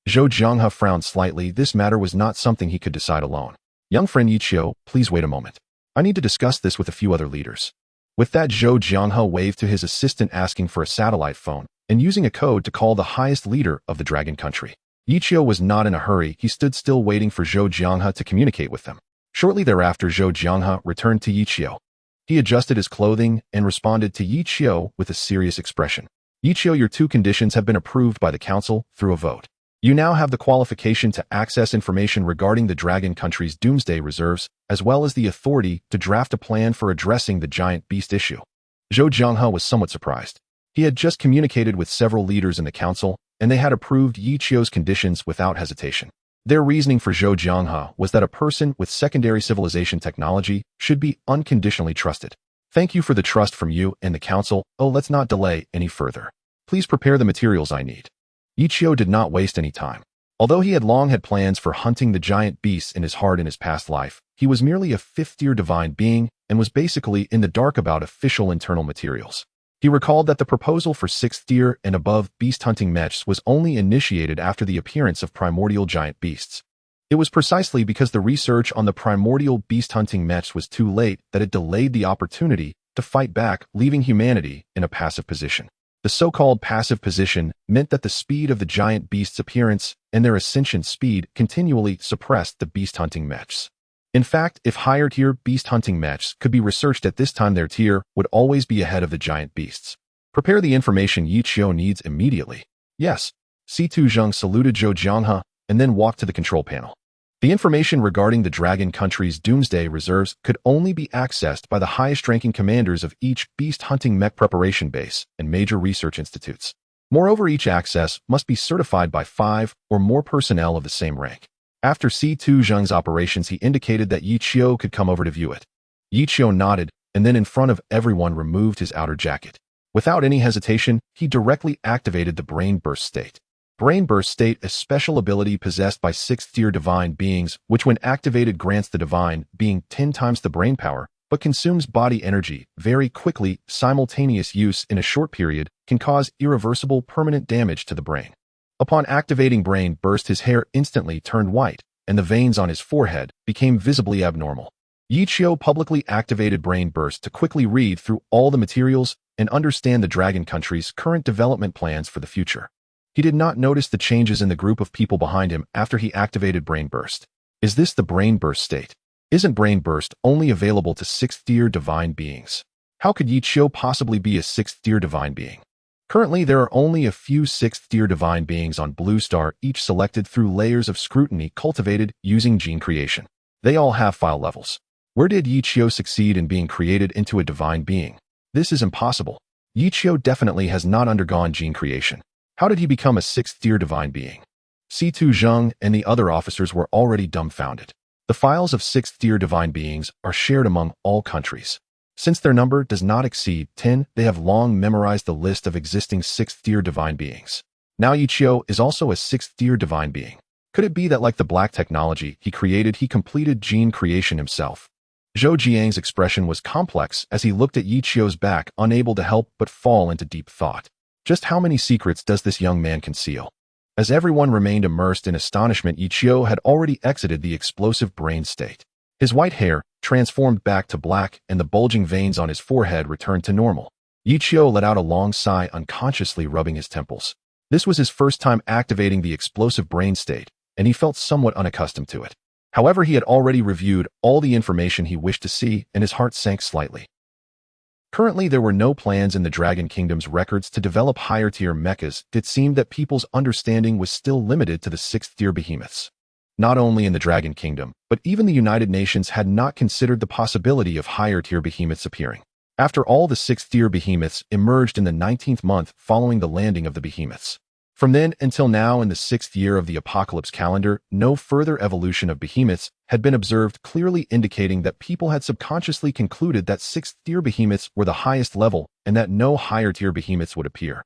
Zhou Jianghe frowned slightly. This matter was not something he could decide alone. Young friend Yiqiu, please wait a moment. I need to discuss this with a few other leaders. With that, Zhou Jianghe waved to his assistant asking for a satellite phone and using a code to call the highest leader of the dragon country. Yiqiu was not in a hurry. He stood still waiting for Zhou Jianghe to communicate with them. Shortly thereafter, Zhou Jianghe returned to Yiqiu. He adjusted his clothing and responded to Yiqiu with a serious expression. Yiqiu, your two conditions have been approved by the council through a vote. You now have the qualification to access information regarding the dragon country's doomsday reserves, as well as the authority to draft a plan for addressing the giant beast issue. Zhou Jianghe was somewhat surprised. He had just communicated with several leaders in the council, and they had approved Yiqiu's conditions without hesitation. Their reasoning for Zhou Jianghe was that a person with secondary civilization technology should be unconditionally trusted. Thank you for the trust from you and the council. Oh, let's not delay any further. Please prepare the materials I need. Yiqiu did not waste any time. Although he had long had plans for hunting the giant beasts in his heart in his past life, he was merely a fifth-tier divine being and was basically in the dark about official internal materials. He recalled that the proposal for sixth-tier and above beast-hunting mechs was only initiated after the appearance of primordial giant beasts. It was precisely because the research on the primordial beast-hunting mechs was too late that it delayed the opportunity to fight back, leaving humanity in a passive position. The so-called passive position meant that the speed of the giant beasts' appearance and their ascension speed continually suppressed the beast-hunting mechs. In fact, if higher-tier beast-hunting mechs could be researched at this time, their tier would always be ahead of the giant beasts. Prepare the information Yiqiu needs immediately. Yes. C2 Zheng saluted Zhou Jianghe and then walked to the control panel. The information regarding the dragon country's doomsday reserves could only be accessed by the highest-ranking commanders of each beast-hunting mech preparation base and major research institutes. Moreover, each access must be certified by 5 or more personnel of the same rank. After C2 Zheng's operations, he indicated that Yiqiu could come over to view it. Yiqiu nodded, and then in front of everyone removed his outer jacket. Without any hesitation, he directly activated the Brain Burst state. Brain Burst state, a special ability possessed by sixth-tier divine beings, which when activated grants the divine being 10 times the brain power, but consumes body energy very quickly. Simultaneous use in a short period can cause irreversible permanent damage to the brain. Upon activating Brain Burst, his hair instantly turned white, and the veins on his forehead became visibly abnormal. Yiqiu publicly activated Brain Burst to quickly read through all the materials and understand the dragon country's current development plans for the future. He did not notice the changes in the group of people behind him after he activated Brain Burst. Is this the Brain Burst state? Isn't Brain Burst only available to sixth-tier divine beings? How could Yiqiu possibly be a sixth-tier divine being? Currently, there are only a few sixth-tier divine beings on Blue Star, each selected through layers of scrutiny cultivated using gene creation. They all have file levels. Where did Yiqiu succeed in being created into a divine being? This is impossible. Yiqiu definitely has not undergone gene creation. How did he become a sixth-tier divine being? C2 Zheng and the other officers were already dumbfounded. The files of sixth-tier divine beings are shared among all countries. Since their number does not exceed 10, they have long memorized the list of existing sixth-tier divine beings. Now Yiqiu is also a sixth-tier divine being. Could it be that like the black technology he created, he completed gene creation himself? Zhou Jiang's expression was complex as he looked at Yiqiu's back, unable to help but fall into deep thought. Just how many secrets does this young man conceal? As everyone remained immersed in astonishment, Yiqiu had already exited the explosive brain state. His white hair transformed back to black and the bulging veins on his forehead returned to normal. Yiqiu let out a long sigh, unconsciously rubbing his temples. This was his first time activating the explosive brain state, and he felt somewhat unaccustomed to it. However, he had already reviewed all the information he wished to see, and his heart sank slightly. Currently, there were no plans in the Dragon Kingdom's records to develop higher-tier mechas. It seemed that people's understanding was still limited to the sixth-tier behemoths. Not only in the Dragon Kingdom, but even the United Nations had not considered the possibility of higher-tier behemoths appearing. After all, the sixth-tier behemoths emerged in the 19th month following the landing of the behemoths. From then until now, in the 6th year of the apocalypse calendar, no further evolution of behemoths had been observed, clearly indicating that people had subconsciously concluded that 6th-tier behemoths were the highest level and that no higher-tier behemoths would appear.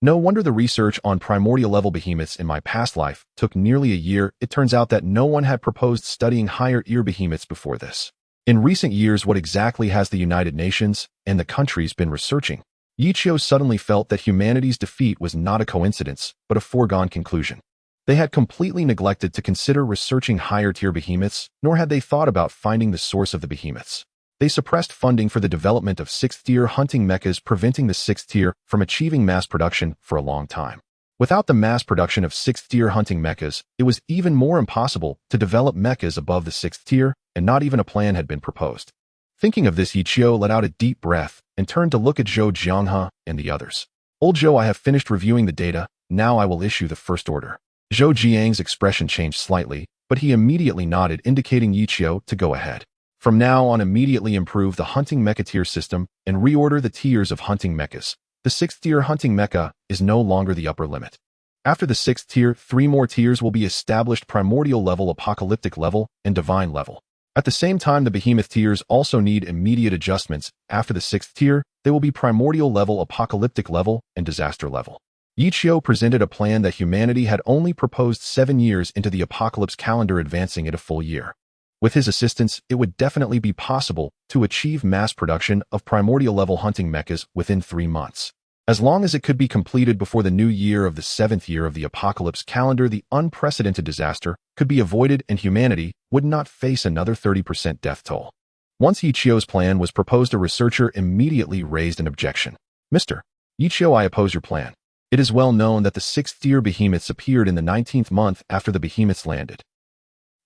No wonder the research on primordial-level behemoths in my past life took nearly a year. It turns out that no one had proposed studying higher-tier behemoths before this. In recent years, what exactly has the United Nations and the countries been researching? Yichio suddenly felt that humanity's defeat was not a coincidence, but a foregone conclusion. They had completely neglected to consider researching higher-tier behemoths, nor had they thought about finding the source of the behemoths. They suppressed funding for the development of 6th-tier hunting mechas, preventing the 6th tier from achieving mass production for a long time. Without the mass production of 6th-tier hunting mechas, it was even more impossible to develop mechas above the 6th tier, and not even a plan had been proposed. Thinking of this, Yichio let out a deep breath and turned to look at Zhou Jianghe and the others. Old Zhou, I have finished reviewing the data. Now I will issue the first order. Zhou Jiang's expression changed slightly, but he immediately nodded, indicating Yichio to go ahead. From now on, immediately improve the hunting mecha tier system and reorder the tiers of hunting mechas. The 6th tier hunting mecha is no longer the upper limit. After the 6th tier, 3 more tiers will be established: primordial level, apocalyptic level, and divine level. At the same time, the behemoth tiers also need immediate adjustments. After the 6th tier, they will be primordial level, apocalyptic level, and disaster level. Yichio presented a plan that humanity had only proposed 7 years into the apocalypse calendar, advancing it a full year. With his assistance, it would definitely be possible to achieve mass production of primordial level hunting mechas within 3 months. As long as it could be completed before the new year of the 7th year of the apocalypse calendar, the unprecedented disaster could be avoided and humanity would not face another 30% death toll. Once Yichio's plan was proposed, a researcher immediately raised an objection. Mr. Yichio, I oppose your plan. It is well known that the 6th tier behemoths appeared in the 19th month after the behemoths landed.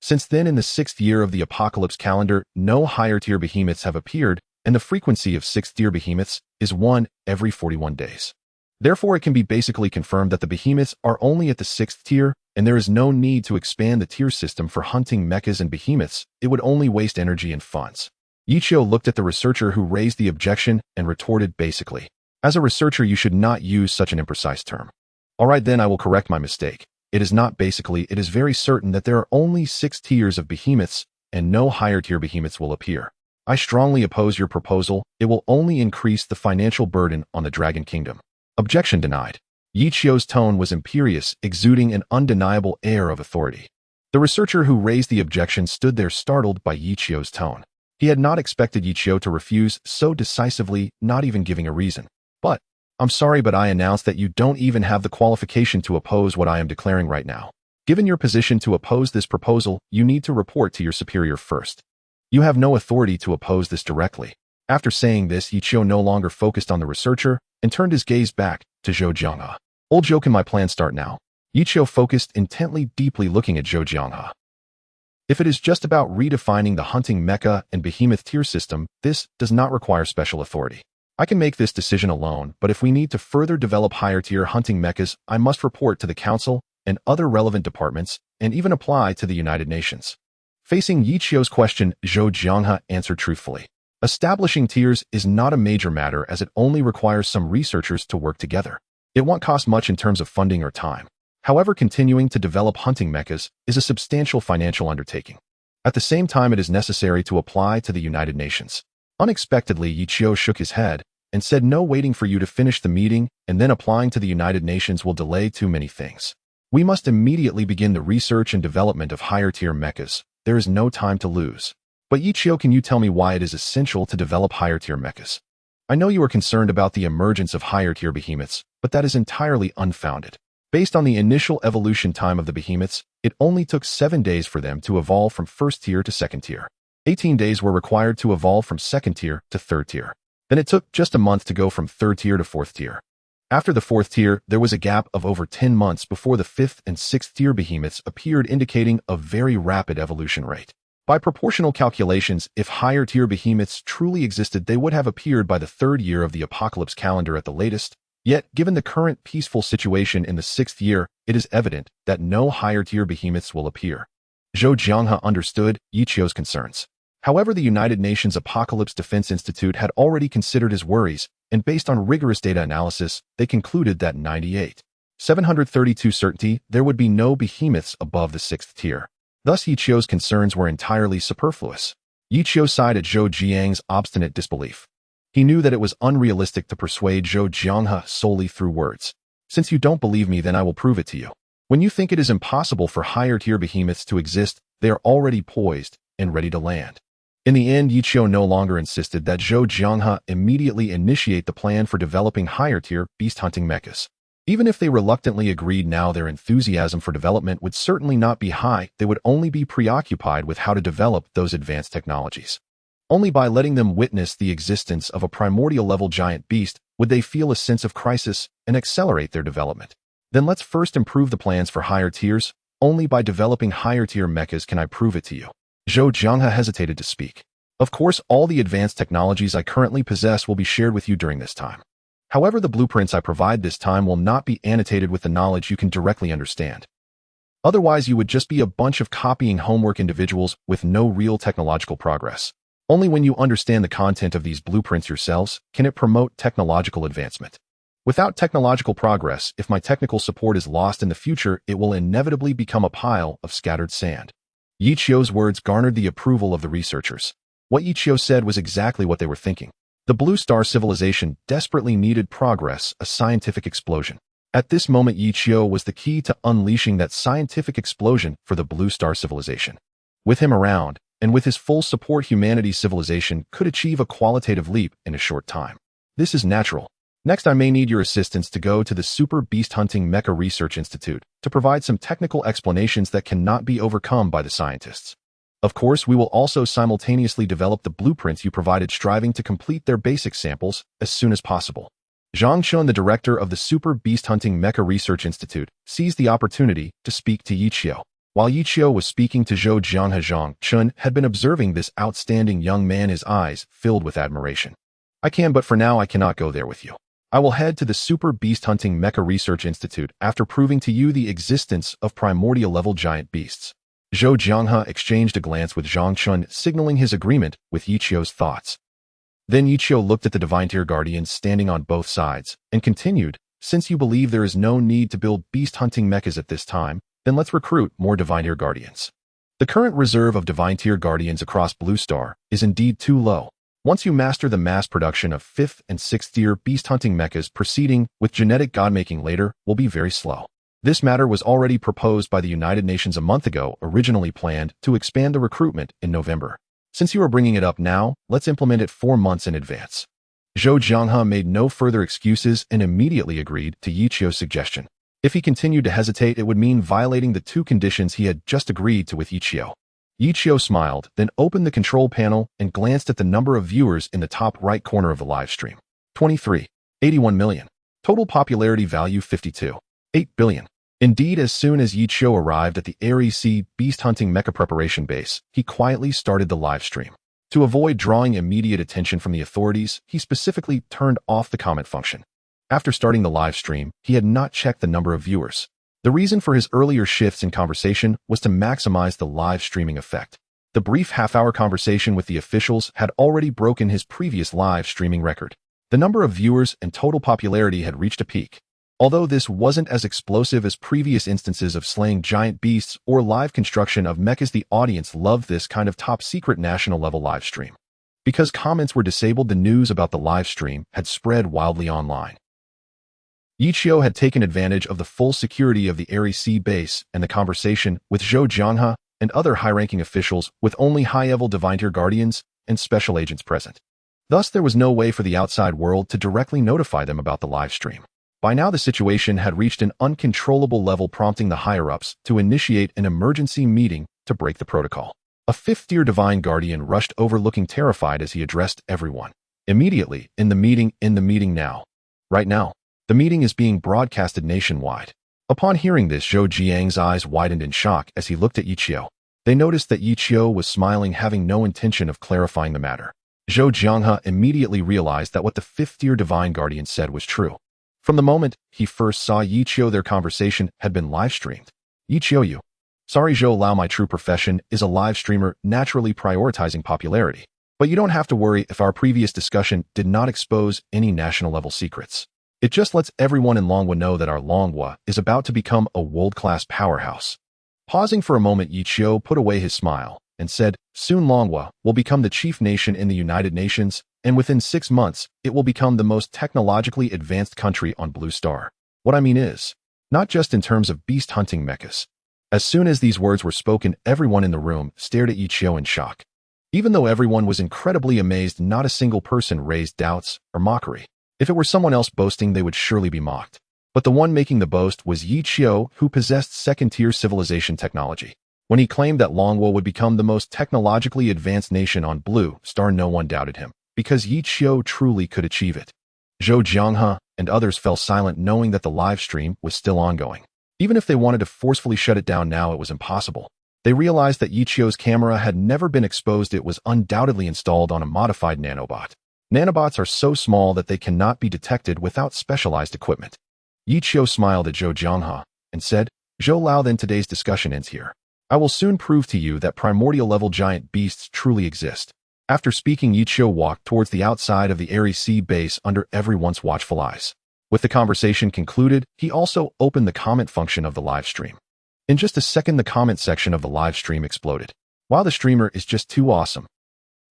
Since then, in the 6th year of the apocalypse calendar, no higher tier behemoths have appeared, and the frequency of 6th tier behemoths is 1 every 41 days. Therefore, it can be basically confirmed that the behemoths are only at the 6th tier, and there is no need to expand the tier system for hunting mechas and behemoths. It would only waste energy and funds. Yichio looked at the researcher who raised the objection and retorted, basically, as a researcher, you should not use such an imprecise term. All right, then I will correct my mistake. It is not basically, it is very certain that there are only 6 tiers of behemoths, and no higher tier behemoths will appear. I strongly oppose your proposal. It will only increase the financial burden on the Dragon Kingdom. Objection denied. Yichio's tone was imperious, exuding an undeniable air of authority. The researcher who raised the objection stood there, startled by Yichio's tone. He had not expected Yichio to refuse so decisively, not even giving a reason. But, I'm sorry, but I announce that you don't even have the qualification to oppose what I am declaring right now. Given your position to oppose this proposal, you need to report to your superior first. You have no authority to oppose this directly. After saying this, Yichio no longer focused on the researcher and turned his gaze back to Zhou Jianghe. Old Zhou, can my plan start now? Yichio focused intently, deeply looking at Zhou Jianghe. If it is just about redefining the hunting mecha and behemoth tier system, this does not require special authority. I can make this decision alone, but if we need to further develop higher tier hunting mechas, I must report to the Council and other relevant departments, and even apply to the United Nations. Facing Yichio's question, Zhou Jianghe answered truthfully. Establishing tiers is not a major matter, as it only requires some researchers to work together. It won't cost much in terms of funding or time. However, continuing to develop hunting mechas is a substantial financial undertaking. At the same time, it is necessary to apply to the United Nations. Unexpectedly, Yichio shook his head and said, no, waiting for you to finish the meeting and then applying to the United Nations will delay too many things. We must immediately begin the research and development of higher tier mechas. There is no time to lose. But Yichio, can you tell me why it is essential to develop higher tier mechas? I know you are concerned about the emergence of higher tier behemoths, but that is entirely unfounded. Based on the initial evolution time of the behemoths, it only took 7 days for them to evolve from 1st tier to 2nd tier. 18 days were required to evolve from 2nd tier to 3rd tier. Then it took just a month to go from 3rd tier to 4th tier. After the 4th tier, there was a gap of over 10 months before the 5th and 6th tier behemoths appeared, indicating a very rapid evolution rate. By proportional calculations, if higher tier behemoths truly existed, they would have appeared by the 3rd year of the apocalypse calendar at the latest. Yet, given the current peaceful situation in the 6th year, it is evident that no higher tier behemoths will appear. Zhou Jianghe understood Yichio's concerns. However, the United Nations Apocalypse Defense Institute had already considered his worries, and based on rigorous data analysis, they concluded that 98 732 certainty there would be no behemoths above the 6th tier. Thus Yichio's concerns were entirely superfluous. Yichio sighed at Zhou Jiang's obstinate disbelief. He knew that it was unrealistic to persuade Zhou Jianghe solely through words. Since you don't believe me, then I will prove it to you. When you think it is impossible for higher-tier behemoths to exist, they are already poised and ready to land. In the end, Yichio no longer insisted that Zhou Jianghe immediately initiate the plan for developing higher-tier beast-hunting mechas. Even if they reluctantly agreed now, their enthusiasm for development would certainly not be high. They would only be preoccupied with how to develop those advanced technologies. Only by letting them witness the existence of a primordial-level giant beast would they feel a sense of crisis and accelerate their development. Then let's first improve the plans for higher tiers. Only by developing higher-tier mechas can I prove it to you. Zhou Jianghe hesitated to speak. Of course, all the advanced technologies I currently possess will be shared with you during this time. However, the blueprints I provide this time will not be annotated with the knowledge you can directly understand. Otherwise, you would just be a bunch of copying homework individuals with no real technological progress. Only when you understand the content of these blueprints yourselves can it promote technological advancement. Without technological progress, if my technical support is lost in the future, it will inevitably become a pile of scattered sand. Yichio's words garnered the approval of the researchers. What Yichio said was exactly what they were thinking. The Blue Star civilization desperately needed progress, a scientific explosion. At this moment, Yichio was the key to unleashing that scientific explosion for the Blue Star civilization. With him around, and with his full support, humanity's civilization could achieve a qualitative leap in a short time. This is natural. Next, I may need your assistance to go to the Super Beast Hunting Mecha Research Institute to provide some technical explanations that cannot be overcome by the scientists. Of course, we will also simultaneously develop the blueprints you provided, striving to complete their basic samples as soon as possible. Zhang Chun, the director of the Super Beast Hunting Mecha Research Institute, seized the opportunity to speak to Yichio. While Yichio was speaking to Zhou Jianghe, Zhang Chun had been observing this outstanding young man, his eyes filled with admiration. I can, but for now I cannot go there with you. I will head to the Super Beast Hunting Mecha Research Institute after proving to you the existence of primordial-level giant beasts. Zhou Jianghe exchanged a glance with Zhang Chun, signaling his agreement with Yichio's thoughts. Then Yichio looked at the Divine Tier Guardians standing on both sides, and continued, since you believe there is no need to build beast-hunting mechas at this time, then let's recruit more Divine Tier Guardians. The current reserve of Divine Tier Guardians across Blue Star is indeed too low. Once you master the mass production of 5th and 6th tier beast-hunting mechas, proceeding with genetic godmaking later will be very slow. This matter was already proposed by the United Nations a month ago, originally planned to expand the recruitment in November. Since you are bringing it up now, let's implement it 4 months in advance. Zhou Jianghe made no further excuses and immediately agreed to Yichio's suggestion. If he continued to hesitate, it would mean violating the 2 conditions he had just agreed to with Yichio. Yichio smiled, then opened the control panel and glanced at the number of viewers in the top right corner of the live stream. 23. 81 million. Total popularity value 52. 8 billion. Indeed, as soon as Yichio arrived at the REC Beast Hunting Mecha Preparation Base, he quietly started the live stream. To avoid drawing immediate attention from the authorities, he specifically turned off the comment function. After starting the live stream, he had not checked the number of viewers. The reason for his earlier shifts in conversation was to maximize the live streaming effect. The brief half-hour conversation with the officials had already broken his previous live streaming record. The number of viewers and total popularity had reached a peak. Although this wasn't as explosive as previous instances of slaying giant beasts or live construction of mechas, the audience loved this kind of top-secret national-level live stream. Because comments were disabled, the news about the live stream had spread wildly online. Yichio had taken advantage of the full security of the REC base and the conversation with Zhou Jianghe and other high-ranking officials, with only high-level Divine Tier Guardians and special agents present. Thus, there was no way for the outside world to directly notify them about the live stream. By now, the situation had reached an uncontrollable level, prompting the higher-ups to initiate an emergency meeting to break the protocol. A 5th-tier Divine Guardian rushed over, looking terrified as he addressed everyone. Immediately, in the meeting now. Right now. The meeting is being broadcasted nationwide. Upon hearing this, Zhou Jiang's eyes widened in shock as he looked at Yichio. They noticed that Yichio was smiling, having no intention of clarifying the matter. Zhou Jianghe immediately realized that what the 5th-tier Divine Guardian said was true. From the moment he first saw Yichio, their conversation had been live-streamed. Yichio, you. Sorry, Zhou Lao, my true profession is a live streamer, naturally prioritizing popularity. But you don't have to worry if our previous discussion did not expose any national-level secrets. It just lets everyone in Longwa know that our Longwa is about to become a world-class powerhouse. Pausing for a moment, Yichio put away his smile and said, "Soon Longwa will become the chief nation in the United Nations, and within 6 months, it will become the most technologically advanced country on Blue Star. What I mean is, not just in terms of beast hunting mechas." As soon as these words were spoken, everyone in the room stared at Yichio in shock. Even though everyone was incredibly amazed, not a single person raised doubts or mockery. If it were someone else boasting, they would surely be mocked. But the one making the boast was Yichio, who possessed second-tier civilization technology. When he claimed that Longwa would become the most technologically advanced nation on Blue Star, no one doubted him, because Yichio truly could achieve it. Zhou Jianghe and others fell silent, knowing that the live stream was still ongoing. Even if they wanted to forcefully shut it down now, it was impossible. They realized that Yichio's camera had never been exposed. It was undoubtedly installed on a modified nanobot. Nanobots are so small that they cannot be detected without specialized equipment. Yichio smiled at Zhou Jianghe and said, "Zhou Lao, then today's discussion ends here. I will soon prove to you that primordial-level giant beasts truly exist." After speaking, Yichio walked towards the outside of the Airy Sea base under everyone's watchful eyes. With the conversation concluded, he also opened the comment function of the live stream. In just a second, the comment section of the live stream exploded. "Wow, the streamer is just too awesome.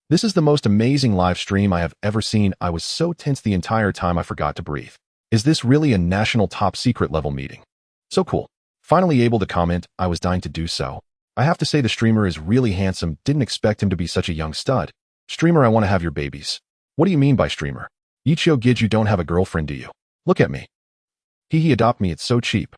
This is the most amazing live stream I have ever seen. I was so tense the entire time I forgot to breathe. Is this really a national top secret level meeting? So cool." Finally able to comment, "I was dying to do so. I have to say the streamer is really handsome. Didn't expect him to be such a young stud. Streamer, I want to have your babies." "What do you mean by streamer? Yichio Gid, you don't have a girlfriend, do you? Look at me. He adopt me, it's so cheap."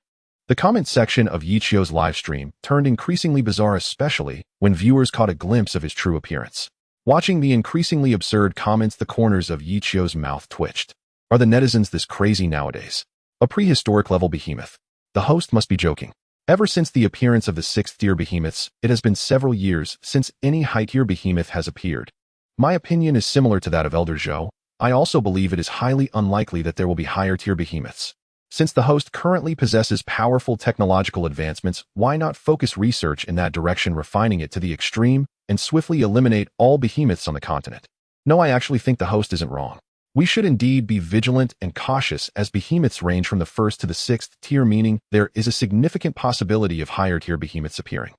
The comment section of Yichio's live stream turned increasingly bizarre, especially when viewers caught a glimpse of his true appearance. Watching the increasingly absurd comments, the corners of Yichio's mouth twitched. Are the netizens this crazy nowadays? A prehistoric level behemoth. The host must be joking. Ever since the appearance of the 6th-tier behemoths, it has been several years since any high-tier behemoth has appeared. My opinion is similar to that of Elder Zhou. I also believe it is highly unlikely that there will be higher-tier behemoths. Since the host currently possesses powerful technological advancements, why not focus research in that direction, refining it to the extreme, and swiftly eliminate all behemoths on the continent? No, I actually think the host isn't wrong. We should indeed be vigilant and cautious, as behemoths range from the 1st to the 6th tier, meaning there is a significant possibility of higher-tier behemoths appearing.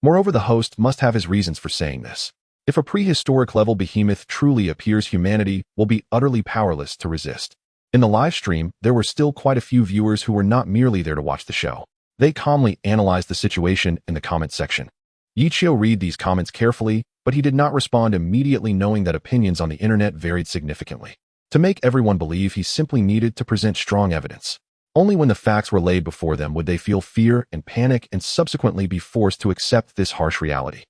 Moreover, the host must have his reasons for saying this. If a prehistoric level behemoth truly appears, humanity will be utterly powerless to resist. In the live stream, there were still quite a few viewers who were not merely there to watch the show. They calmly analyzed the situation in the comment section. Yichio read these comments carefully, but he did not respond immediately, knowing that opinions on the internet varied significantly. To make everyone believe, he simply needed to present strong evidence. Only when the facts were laid before them would they feel fear and panic and subsequently be forced to accept this harsh reality.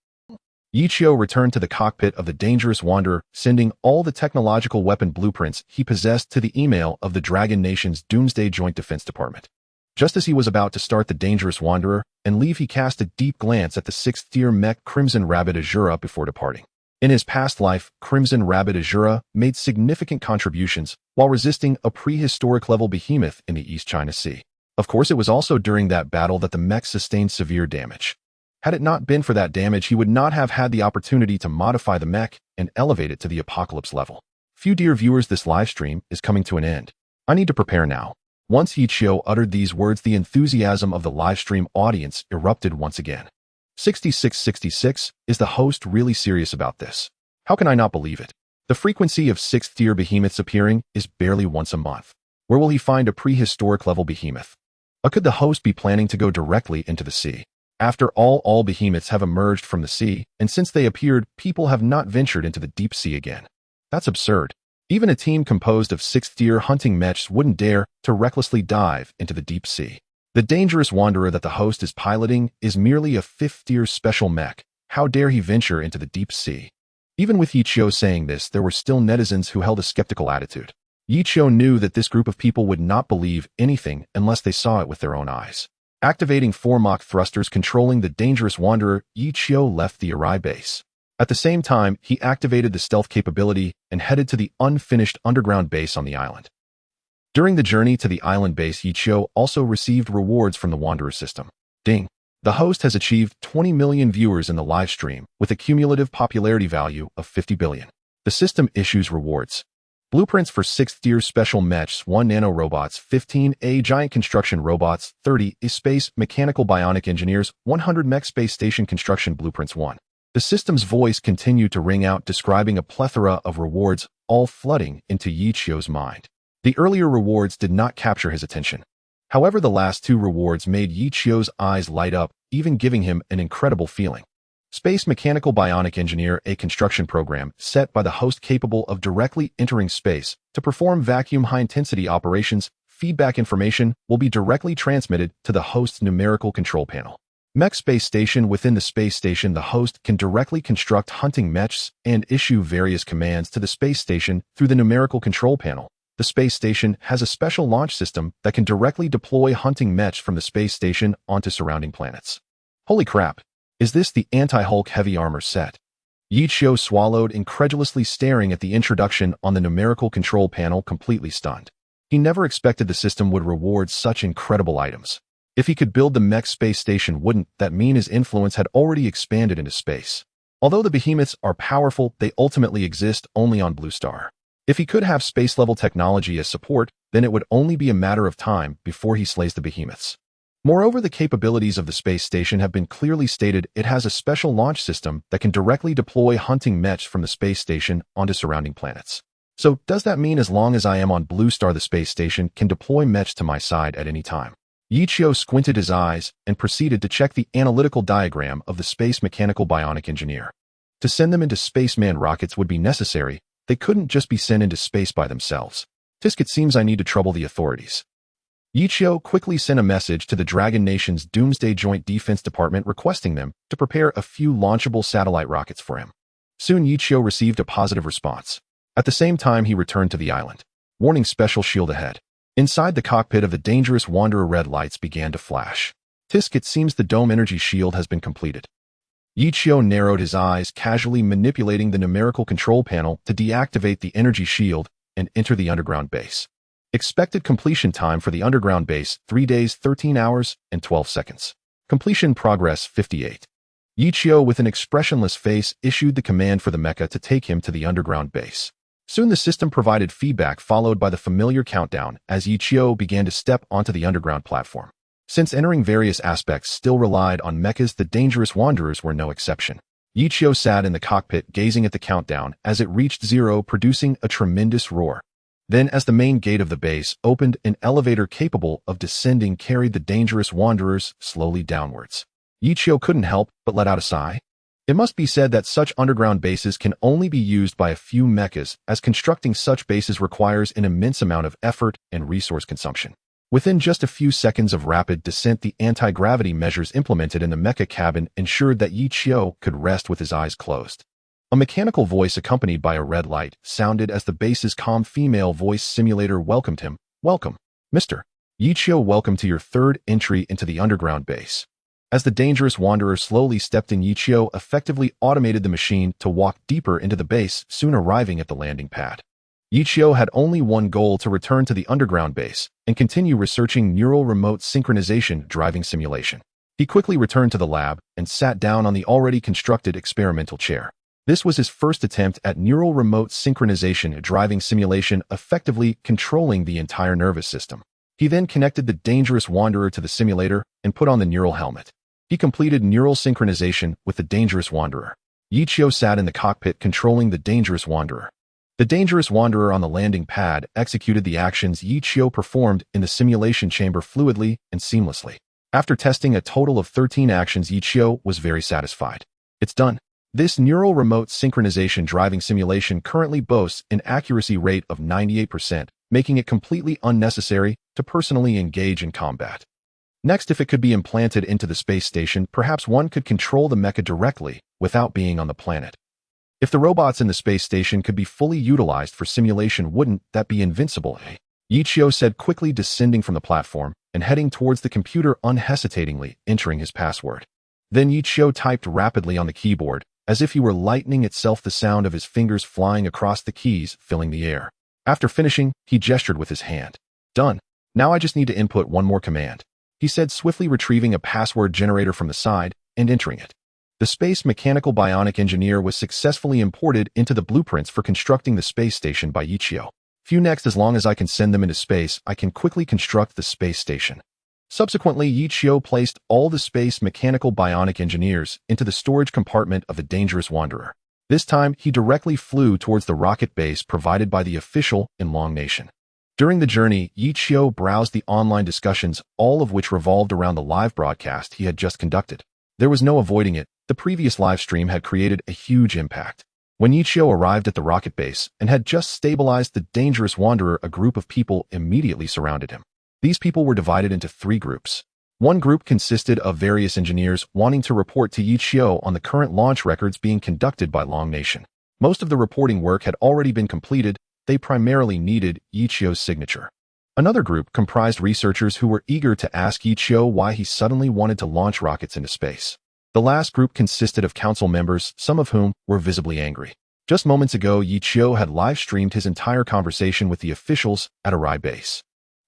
Yichio returned to the cockpit of the Dangerous Wanderer, sending all the technological weapon blueprints he possessed to the email of the Dragon Nation's Doomsday Joint Defense Department. Just as he was about to start the Dangerous Wanderer and leave, he cast a deep glance at the 6th-tier mech Crimson Rabbit Azura before departing. In his past life, Crimson Rabbit Azura made significant contributions while resisting a prehistoric-level behemoth in the East China Sea. Of course, it was also during that battle that the mech sustained severe damage. Had it not been for that damage, he would not have had the opportunity to modify the mech and elevate it to the apocalypse level. Few dear viewers, this live stream is coming to an end. I need to prepare now. Once Yichio uttered these words, the enthusiasm of the live stream audience erupted once again. 6666, is the host really serious about this? How can I not believe it? The frequency of 6th-tier behemoths appearing is barely once a month. Where will he find a prehistoric level behemoth? Or could the host be planning to go directly into the sea? After all behemoths have emerged from the sea, and since they appeared, people have not ventured into the deep sea again. That's absurd. Even a team composed of 6th-tier hunting mechs wouldn't dare to recklessly dive into the deep sea. The Dangerous Wanderer that the host is piloting is merely a 5th-tier special mech. How dare he venture into the deep sea? Even with Yichio saying this, there were still netizens who held a skeptical attitude. Yichio knew that this group of people would not believe anything unless they saw it with their own eyes. Activating 4 Mach thrusters controlling the Dangerous Wanderer, Yichio left the Arai base. At the same time, he activated the stealth capability and headed to the unfinished underground base on the island. During the journey to the island base, Yichio also received rewards from the Wanderer system. Ding! The host has achieved 20 million viewers in the live stream with a cumulative popularity value of 50 billion. The system issues rewards. Blueprints for 6th Tier Special Mechs 1 Nanorobots 15A Giant Construction Robots 30 A Space Mechanical Bionic Engineers 100 Mech Space Station Construction Blueprints 1. The system's voice continued to ring out, describing a plethora of rewards, all flooding into Yichio's mind. The earlier rewards did not capture his attention. However, the last two rewards made Yichio's eyes light up, even giving him an incredible feeling. Space Mechanical Bionic Engineer, a construction program set by the host capable of directly entering space to perform vacuum high-intensity operations. Feedback information will be directly transmitted to the host's numerical control panel. Mech Space Station. Within the space station, the host can directly construct hunting mechs and issue various commands to the space station through the numerical control panel. The space station has a special launch system that can directly deploy hunting mechs from the space station onto surrounding planets. Holy crap! Is this the anti-Hulk heavy armor set? Yichio swallowed, incredulously staring at the introduction on the numerical control panel, completely stunned. He never expected the system would reward such incredible items. If he could build the mech space station, wouldn't that mean his influence had already expanded into space? Although the behemoths are powerful, they ultimately exist only on Blue Star. If he could have space-level technology as support, then it would only be a matter of time before he slays the behemoths. Moreover, the capabilities of the space station have been clearly stated. It has a special launch system that can directly deploy hunting mechs from the space station onto surrounding planets. So, does that mean as long as I am on Blue Star, the space station can deploy mechs to my side at any time? Yichio squinted his eyes and proceeded to check the analytical diagram of the Space Mechanical Bionic Engineer. To send them into spaceman rockets would be necessary. They couldn't just be sent into space by themselves. Tisk, it seems I need to trouble the authorities. Yichio quickly sent a message to the Dragon Nation's Doomsday Joint Defense Department requesting them to prepare a few launchable satellite rockets for him. Soon Yichio received a positive response. At the same time, he returned to the island. Warning: special shield ahead. Inside the cockpit of the dangerous Wanderer, red lights began to flash. Tisk, it seems the dome energy shield has been completed. Yichio narrowed his eyes, casually manipulating the numerical control panel to deactivate the energy shield and enter the underground base. Expected completion time for the underground base: 3 days, 13 hours, and 12 seconds. Completion progress 58. Yichio, with an expressionless face, issued the command for the mecha to take him to the underground base. Soon the system provided feedback, followed by the familiar countdown as Yichio began to step onto the underground platform. Since entering various aspects still relied on mechas, the dangerous wanderers were no exception. Yichio sat in the cockpit gazing at the countdown as it reached 0, producing a tremendous roar. Then, as the main gate of the base opened, an elevator capable of descending carried the dangerous wanderers slowly downwards. Yichio couldn't help but let out a sigh. It must be said that such underground bases can only be used by a few mechas, as constructing such bases requires an immense amount of effort and resource consumption. Within just a few seconds of rapid descent, the anti-gravity measures implemented in the mecha cabin ensured that Yichio could rest with his eyes closed. A mechanical voice accompanied by a red light sounded as the base's calm female voice simulator welcomed him. Welcome, Mr. Yichio, welcome to your third entry into the underground base. As the dangerous wanderer slowly stepped in, Yichio effectively automated the machine to walk deeper into the base, soon arriving at the landing pad. Yichio had only one goal: to return to the underground base and continue researching neural remote synchronization driving simulation. He quickly returned to the lab and sat down on the already constructed experimental chair. This was his first attempt at neural remote synchronization driving simulation, effectively controlling the entire nervous system. He then connected the dangerous wanderer to the simulator and put on the neural helmet. He completed neural synchronization with the dangerous wanderer. Yichio sat in the cockpit controlling the dangerous wanderer. The dangerous wanderer on the landing pad executed the actions Yichio performed in the simulation chamber fluidly and seamlessly. After testing a total of 13 actions, Yichio was very satisfied. It's done. This neural remote synchronization driving simulation currently boasts an accuracy rate of 98%, making it completely unnecessary to personally engage in combat. Next, if it could be implanted into the space station, perhaps one could control the mecha directly without being on the planet. If the robots in the space station could be fully utilized for simulation, wouldn't that be invincible, eh? Yichio said, quickly descending from the platform and heading towards the computer, unhesitatingly entering his password. Then Yichio typed rapidly on the keyboard, as if he were lightning itself, the sound of his fingers flying across the keys filling the air. After finishing, he gestured with his hand. Done. Now I just need to input one more command, he said, swiftly retrieving a password generator from the side and entering it. The Space Mechanical Bionic Engineer was successfully imported into the blueprints for constructing the space station by Yichio. Few next, as long as I can send them into space, I can quickly construct the space station. Subsequently, Yi Qiu placed all the space mechanical bionic engineers into the storage compartment of the dangerous wanderer. This time, he directly flew towards the rocket base provided by the official in Long Nation. During the journey, Yi Qiu browsed the online discussions, all of which revolved around the live broadcast he had just conducted. There was no avoiding it. The previous live stream had created a huge impact. When Yi Qiu arrived at the rocket base and had just stabilized the dangerous wanderer, a group of people immediately surrounded him. These people were divided into 3 groups. One group consisted of various engineers wanting to report to Yi Qiu on the current launch records being conducted by Long Nation. Most of the reporting work had already been completed. They primarily needed Yi Qiu's signature. Another group comprised researchers who were eager to ask Yi Qiu why he suddenly wanted to launch rockets into space. The last group consisted of council members, some of whom were visibly angry. Just moments ago, Yi Qiu had live-streamed his entire conversation with the officials at a Rai base.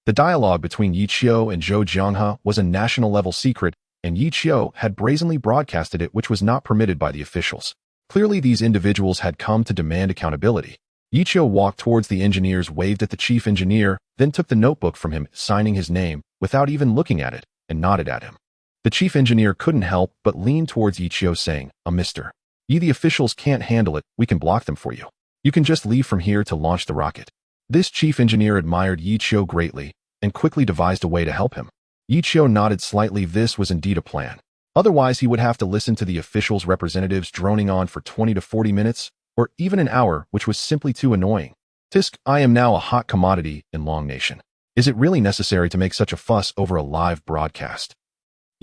The dialogue between Yi Qiu and Zhou Jianghe was a national-level secret, and Yi Qiu had brazenly broadcasted it, which was not permitted by the officials. Clearly, these individuals had come to demand accountability. Yi Qiu walked towards the engineers, waved at the chief engineer, then took the notebook from him, signing his name, without even looking at it, and nodded at him. The chief engineer couldn't help but lean towards Yi Qiu, saying, Mr. Yi, the officials can't handle it, we can block them for you. You can just leave from here to launch the rocket. This chief engineer admired Yi Qiu greatly, and quickly devised a way to help him. Yi Qiu nodded slightly. This was indeed a plan. Otherwise, he would have to listen to the officials' representatives droning on for 20 to 40 minutes, or even an hour, which was simply too annoying. Tisk, I am now a hot commodity in Long Nation. Is it really necessary to make such a fuss over a live broadcast?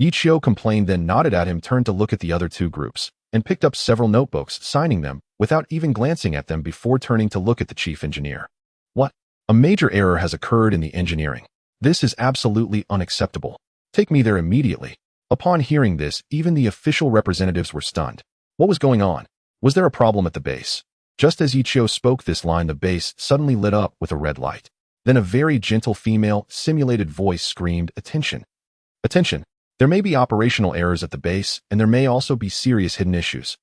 Yi Qiu complained, then nodded at him, turned to look at the other 2 groups, and picked up several notebooks, signing them, without even glancing at them before turning to look at the chief engineer. What? A major error has occurred in the engineering. This is absolutely unacceptable. Take me there immediately. Upon hearing this, even the official representatives were stunned. What was going on? Was there a problem at the base? Just as Yi Qiu spoke this line, the base suddenly lit up with a red light. Then a very gentle female, simulated voice screamed, Attention! Attention! There may be operational errors at the base, and there may also be serious hidden issues.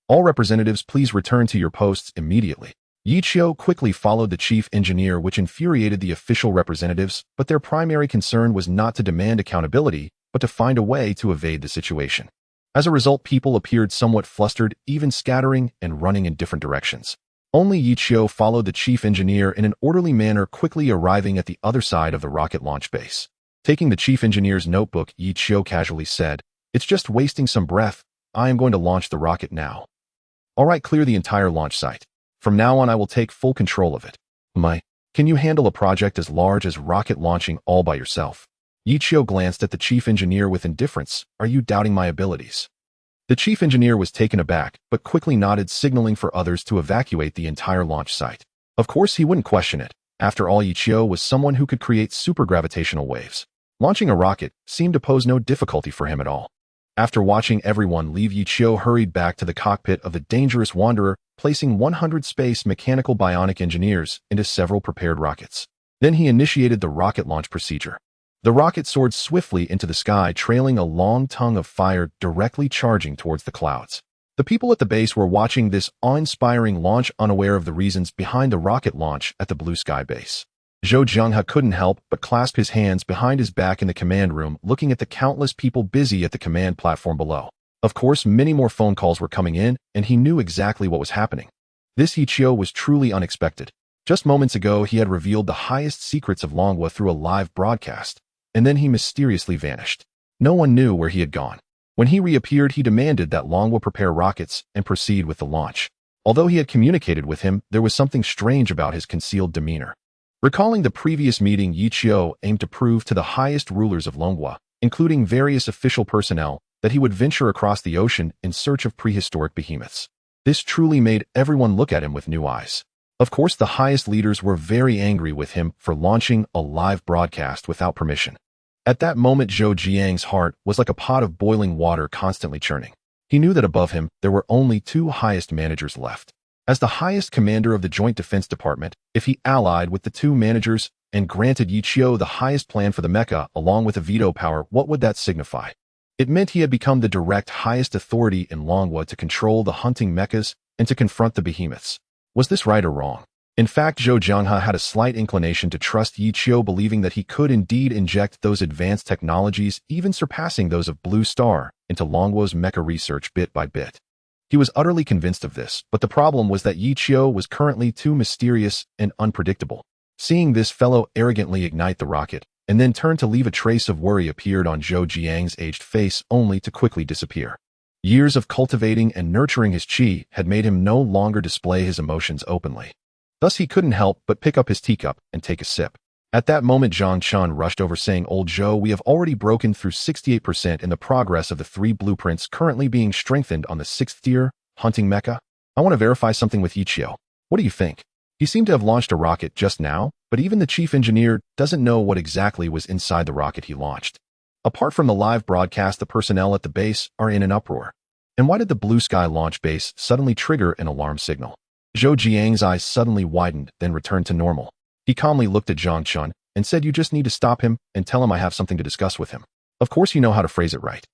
All representatives, please return to your posts immediately. Yi Qiu quickly followed the chief engineer, which infuriated the official representatives, but their primary concern was not to demand accountability, but to find a way to evade the situation. As a result, people appeared somewhat flustered, even scattering and running in different directions. Only Yi Qiu followed the chief engineer in an orderly manner, quickly arriving at the other side of the rocket launch base. Taking the chief engineer's notebook, Yi Qiu casually said, It's just wasting some breath. I am going to launch the rocket now. All right, clear the entire launch site. From now on, I will take full control of it. Can you handle a project as large as rocket launching all by yourself? Yi Qiu glanced at the chief engineer with indifference. Are you doubting my abilities? The chief engineer was taken aback, but quickly nodded, signaling for others to evacuate the entire launch site. Of course, he wouldn't question it. After all, Yi Qiu was someone who could create supergravitational waves. Launching a rocket seemed to pose no difficulty for him at all. After watching everyone leave, Yi Qiu hurried back to the cockpit of the dangerous wanderer, placing 100 space mechanical bionic engineers into several prepared rockets. Then he initiated the rocket launch procedure. The rocket soared swiftly into the sky, trailing a long tongue of fire directly charging towards the clouds. The people at the base were watching this awe-inspiring launch, unaware of the reasons behind the rocket launch at the Blue Sky base. Zhou Jianghe couldn't help but clasp his hands behind his back in the command room, looking at the countless people busy at the command platform below. Of course, many more phone calls were coming in, and he knew exactly what was happening. This Yi Qiu was truly unexpected. Just moments ago, he had revealed the highest secrets of Manhwa through a live broadcast, and then he mysteriously vanished. No one knew where he had gone. When he reappeared, he demanded that Manhwa prepare rockets and proceed with the launch. Although he had communicated with him, there was something strange about his concealed demeanor. Recalling the previous meeting, Yi Qiu aimed to prove to the highest rulers of Manhwa, including various official personnel, that he would venture across the ocean in search of prehistoric behemoths. This truly made everyone look at him with new eyes. Of course, the highest leaders were very angry with him for launching a live broadcast without permission. At that moment, Zhou Jiang's heart was like a pot of boiling water constantly churning. He knew that above him, there were only 2 highest managers left. As the highest commander of the Joint Defense Department, if he allied with the 2 managers and granted Yi Qiu the highest plan for the Mecha along with a veto power, what would that signify? It meant he had become the direct highest authority in Manhwa to control the hunting mechas and to confront the behemoths. Was this right or wrong? In fact, Zhou Jianghe had a slight inclination to trust Yi Qiu, believing that he could indeed inject those advanced technologies, even surpassing those of Blue Star, into Longhwa's mecha research bit by bit. He was utterly convinced of this, but the problem was that Yi Qiu was currently too mysterious and unpredictable. Seeing this fellow arrogantly ignite the rocket, and then turn to leave, a trace of worry appeared on Zhou Jiang's aged face, only to quickly disappear. Years of cultivating and nurturing his qi had made him no longer display his emotions openly. Thus he couldn't help but pick up his teacup and take a sip. At that moment, Zhang Chun rushed over, saying, "Old Zhou, we have already broken through 68% in the progress of the 3 blueprints currently being strengthened on the 6th tier hunting mecha. I want to verify something with Yi Qiu. What do you think?" He seemed to have launched a rocket just now, but even the chief engineer doesn't know what exactly was inside the rocket he launched. Apart from the live broadcast, the personnel at the base are in an uproar. And why did the Blue Sky launch base suddenly trigger an alarm signal? Zhou Jiang's eyes suddenly widened, then returned to normal. He calmly looked at Zhang Chun and said, "You just need to stop him and tell him I have something to discuss with him. Of course you know how to phrase it right."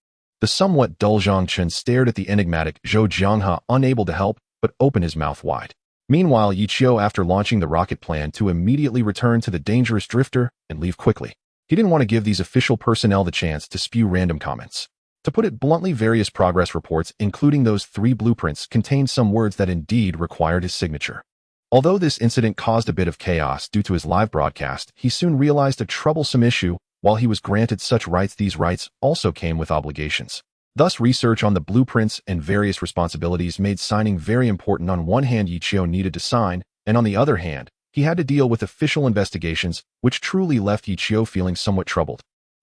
The somewhat dull Zhang Chun stared at the enigmatic Zhou Jianghe, unable to help but open his mouth wide. Meanwhile, Yi Qiu, after launching the rocket, planned to immediately return to the dangerous drifter and leave quickly. He didn't want to give these official personnel the chance to spew random comments. To put it bluntly, various progress reports, including those 3 blueprints, contained some words that indeed required his signature. Although this incident caused a bit of chaos due to his live broadcast, he soon realized a troublesome issue. While he was granted such rights, these rights also came with obligations. Thus, research on the blueprints and various responsibilities made signing very important. On one hand, Yi Qiu needed to sign, and on the other hand, he had to deal with official investigations, which truly left Yi Qiu feeling somewhat troubled.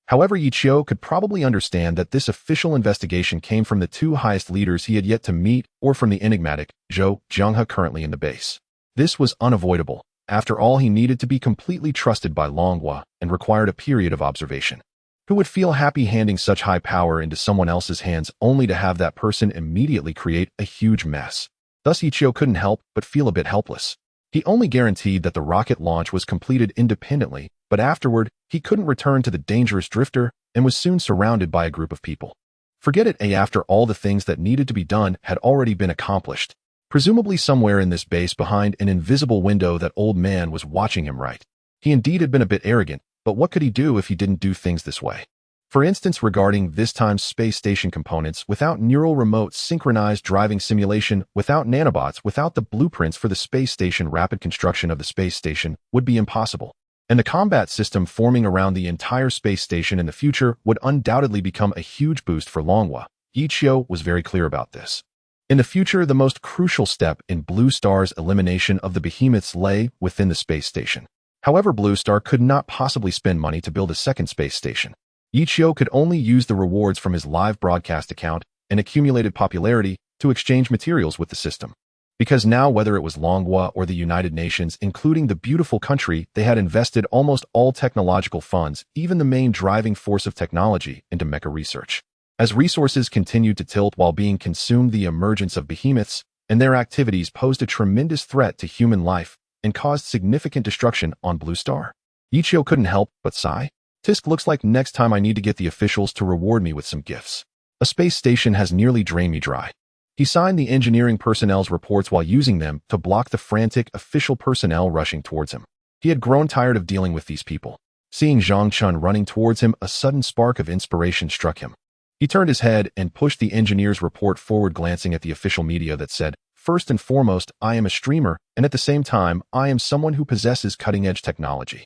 However, Yi Qiu could probably understand that this official investigation came from the 2 highest leaders he had yet to meet, or from the enigmatic Zhou Jianghe currently in the base. This was unavoidable. After all, he needed to be completely trusted by Longhwa and required a period of observation. Who would feel happy handing such high power into someone else's hands, only to have that person immediately create a huge mess? Thus, Yi Qiu couldn't help but feel a bit helpless. He only guaranteed that the rocket launch was completed independently, but afterward, he couldn't return to the dangerous drifter and was soon surrounded by a group of people. Forget it, after all the things that needed to be done had already been accomplished. Presumably somewhere in this base, behind an invisible window, that old man was watching him. Right? He indeed had been a bit arrogant, but what could he do if he didn't do things this way? For instance, regarding this time's space station components, without neural remote synchronized driving simulation, without nanobots, without the blueprints for the space station, rapid construction of the space station would be impossible. And the combat system forming around the entire space station in the future would undoubtedly become a huge boost for Longhwa. Yi Qiu was very clear about this. In the future, the most crucial step in Blue Star's elimination of the behemoths lay within the space station. However, Blue Star could not possibly spend money to build a second space station. Yi Qiu could only use the rewards from his live broadcast account and accumulated popularity to exchange materials with the system. Because now, whether it was Longhwa or the United Nations, including the beautiful country, they had invested almost all technological funds, even the main driving force of technology, into mecha research. As resources continued to tilt while being consumed, the emergence of behemoths and their activities posed a tremendous threat to human life and caused significant destruction on Blue Star. Yi Qiu couldn't help but sigh. Tisk, looks like next time I need to get the officials to reward me with some gifts. A space station has nearly drained me dry. He signed the engineering personnel's reports while using them to block the frantic official personnel rushing towards him. He had grown tired of dealing with these people. Seeing Zhang Chun running towards him, a sudden spark of inspiration struck him. He turned his head and pushed the engineer's report forward, glancing at the official media that said, "First and foremost, I am a streamer, and at the same time, I am someone who possesses cutting-edge technology.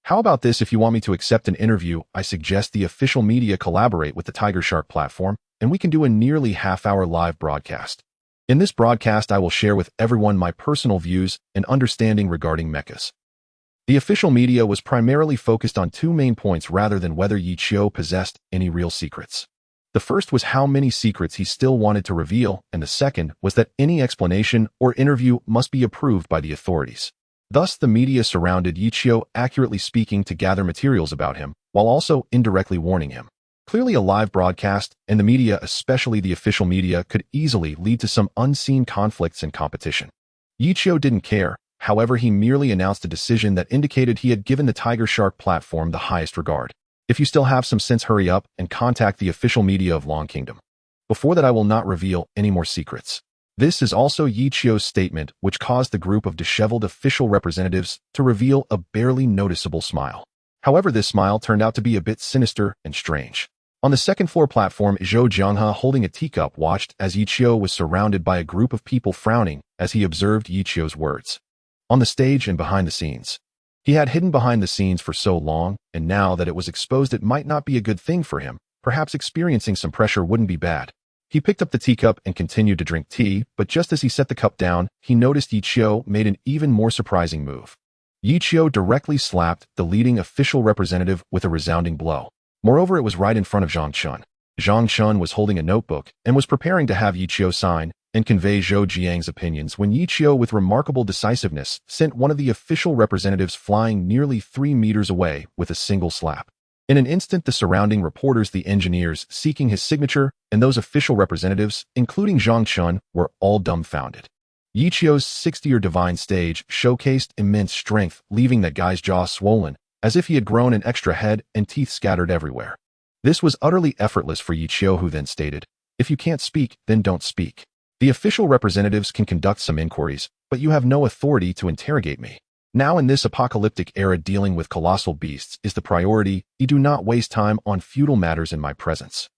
How about this? If you want me to accept an interview, I suggest the official media collaborate with the Tiger Shark platform, and we can do a nearly half-hour live broadcast. In this broadcast, I will share with everyone my personal views and understanding regarding mechas." The official media was primarily focused on 2 main points rather than whether Yi Qiu possessed any real secrets. The first was how many secrets he still wanted to reveal, and the second was that any explanation or interview must be approved by the authorities. Thus, the media surrounded Yi Qiu, accurately speaking, to gather materials about him, while also indirectly warning him. Clearly, a live broadcast, and the media, especially the official media, could easily lead to some unseen conflicts and competition. Yi Qiu didn't care. However, he merely announced a decision that indicated he had given the Tiger Shark platform the highest regard. If you still have some sense, hurry up and contact the official media of Long Kingdom. Before that, I will not reveal any more secrets. This is also Yichio's statement, which caused the group of disheveled official representatives to reveal a barely noticeable smile. However, this smile turned out to be a bit sinister and strange. On the second-floor platform, Zhou Jianghe, holding a teacup, watched as Yichio was surrounded by a group of people frowning as he observed Yichio's words. On the stage and behind the scenes. He had hidden behind the scenes for so long, and now that it was exposed, it might not be a good thing for him. Perhaps experiencing some pressure wouldn't be bad. He picked up the teacup and continued to drink tea, but just as he set the cup down, he noticed Yichio made an even more surprising move. Yichio directly slapped the leading official representative with a resounding blow. Moreover, it was right in front of Zhang Chun. Zhang Chun was holding a notebook and was preparing to have Yichio sign and convey Zhou Jiang's opinions when Yichio, with remarkable decisiveness, sent one of the official representatives flying nearly 3 meters away with a single slap. In an instant, the surrounding reporters, the engineers seeking his signature, and those official representatives, including Zhang Chun, were all dumbfounded. Yichio's 60-year divine stage showcased immense strength, leaving that guy's jaw swollen, as if he had grown an extra head and teeth scattered everywhere. This was utterly effortless for Yichio, who then stated, "If you can't speak, then don't speak. The official representatives can conduct some inquiries, but you have no authority to interrogate me. Now in this apocalyptic era, dealing with colossal beasts is the priority. You do not waste time on futile matters in my presence."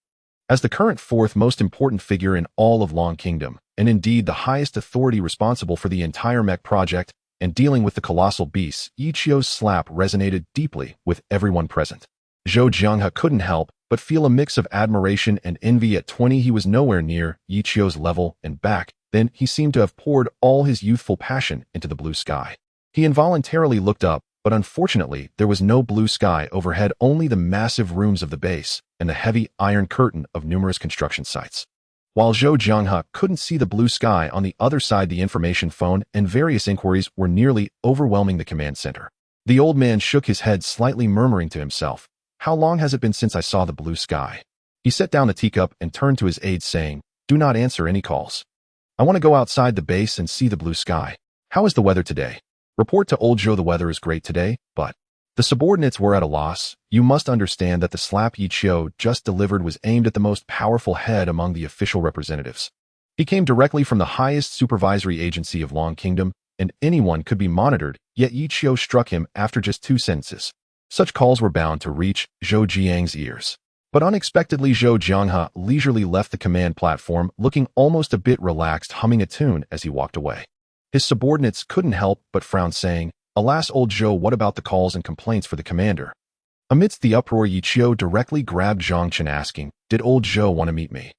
As the current fourth most important figure in all of Long Kingdom, and indeed the highest authority responsible for the entire Mech project and dealing with the colossal beasts, Yichio's slap resonated deeply with everyone present. Zhou Jianghe couldn't help but feel a mix of admiration and envy. At 20, he was nowhere near Yichio's level, and back then he seemed to have poured all his youthful passion into the blue sky. He involuntarily looked up, but unfortunately there was no blue sky overhead, only the massive rooms of the base and the heavy iron curtain of numerous construction sites. While Zhou Jianghe couldn't see the blue sky on the other side, the information phone and various inquiries were nearly overwhelming the command center. The old man shook his head slightly, murmuring to himself, "How long has it been since I saw the blue sky?" He set down the teacup and turned to his aides, saying, "Do not answer any calls. I want to go outside the base and see the blue sky. How is the weather today?" "Report to old Zhou, the weather is great today, but..." The subordinates were at a loss. You must understand that the slap Yichio just delivered was aimed at the most powerful head among the official representatives. He came directly from the highest supervisory agency of Long Kingdom, and anyone could be monitored, yet Yichio struck him after just 2 sentences. Such calls were bound to reach Zhou Jiang's ears. But unexpectedly, Zhou Jianghe leisurely left the command platform, looking almost a bit relaxed, humming a tune as he walked away. His subordinates couldn't help but frown, saying, "Alas, old Zhou, what about the calls and complaints for the commander?" Amidst the uproar, Yichio directly grabbed Zhang Chen, asking, "Did old Zhou want to meet me?"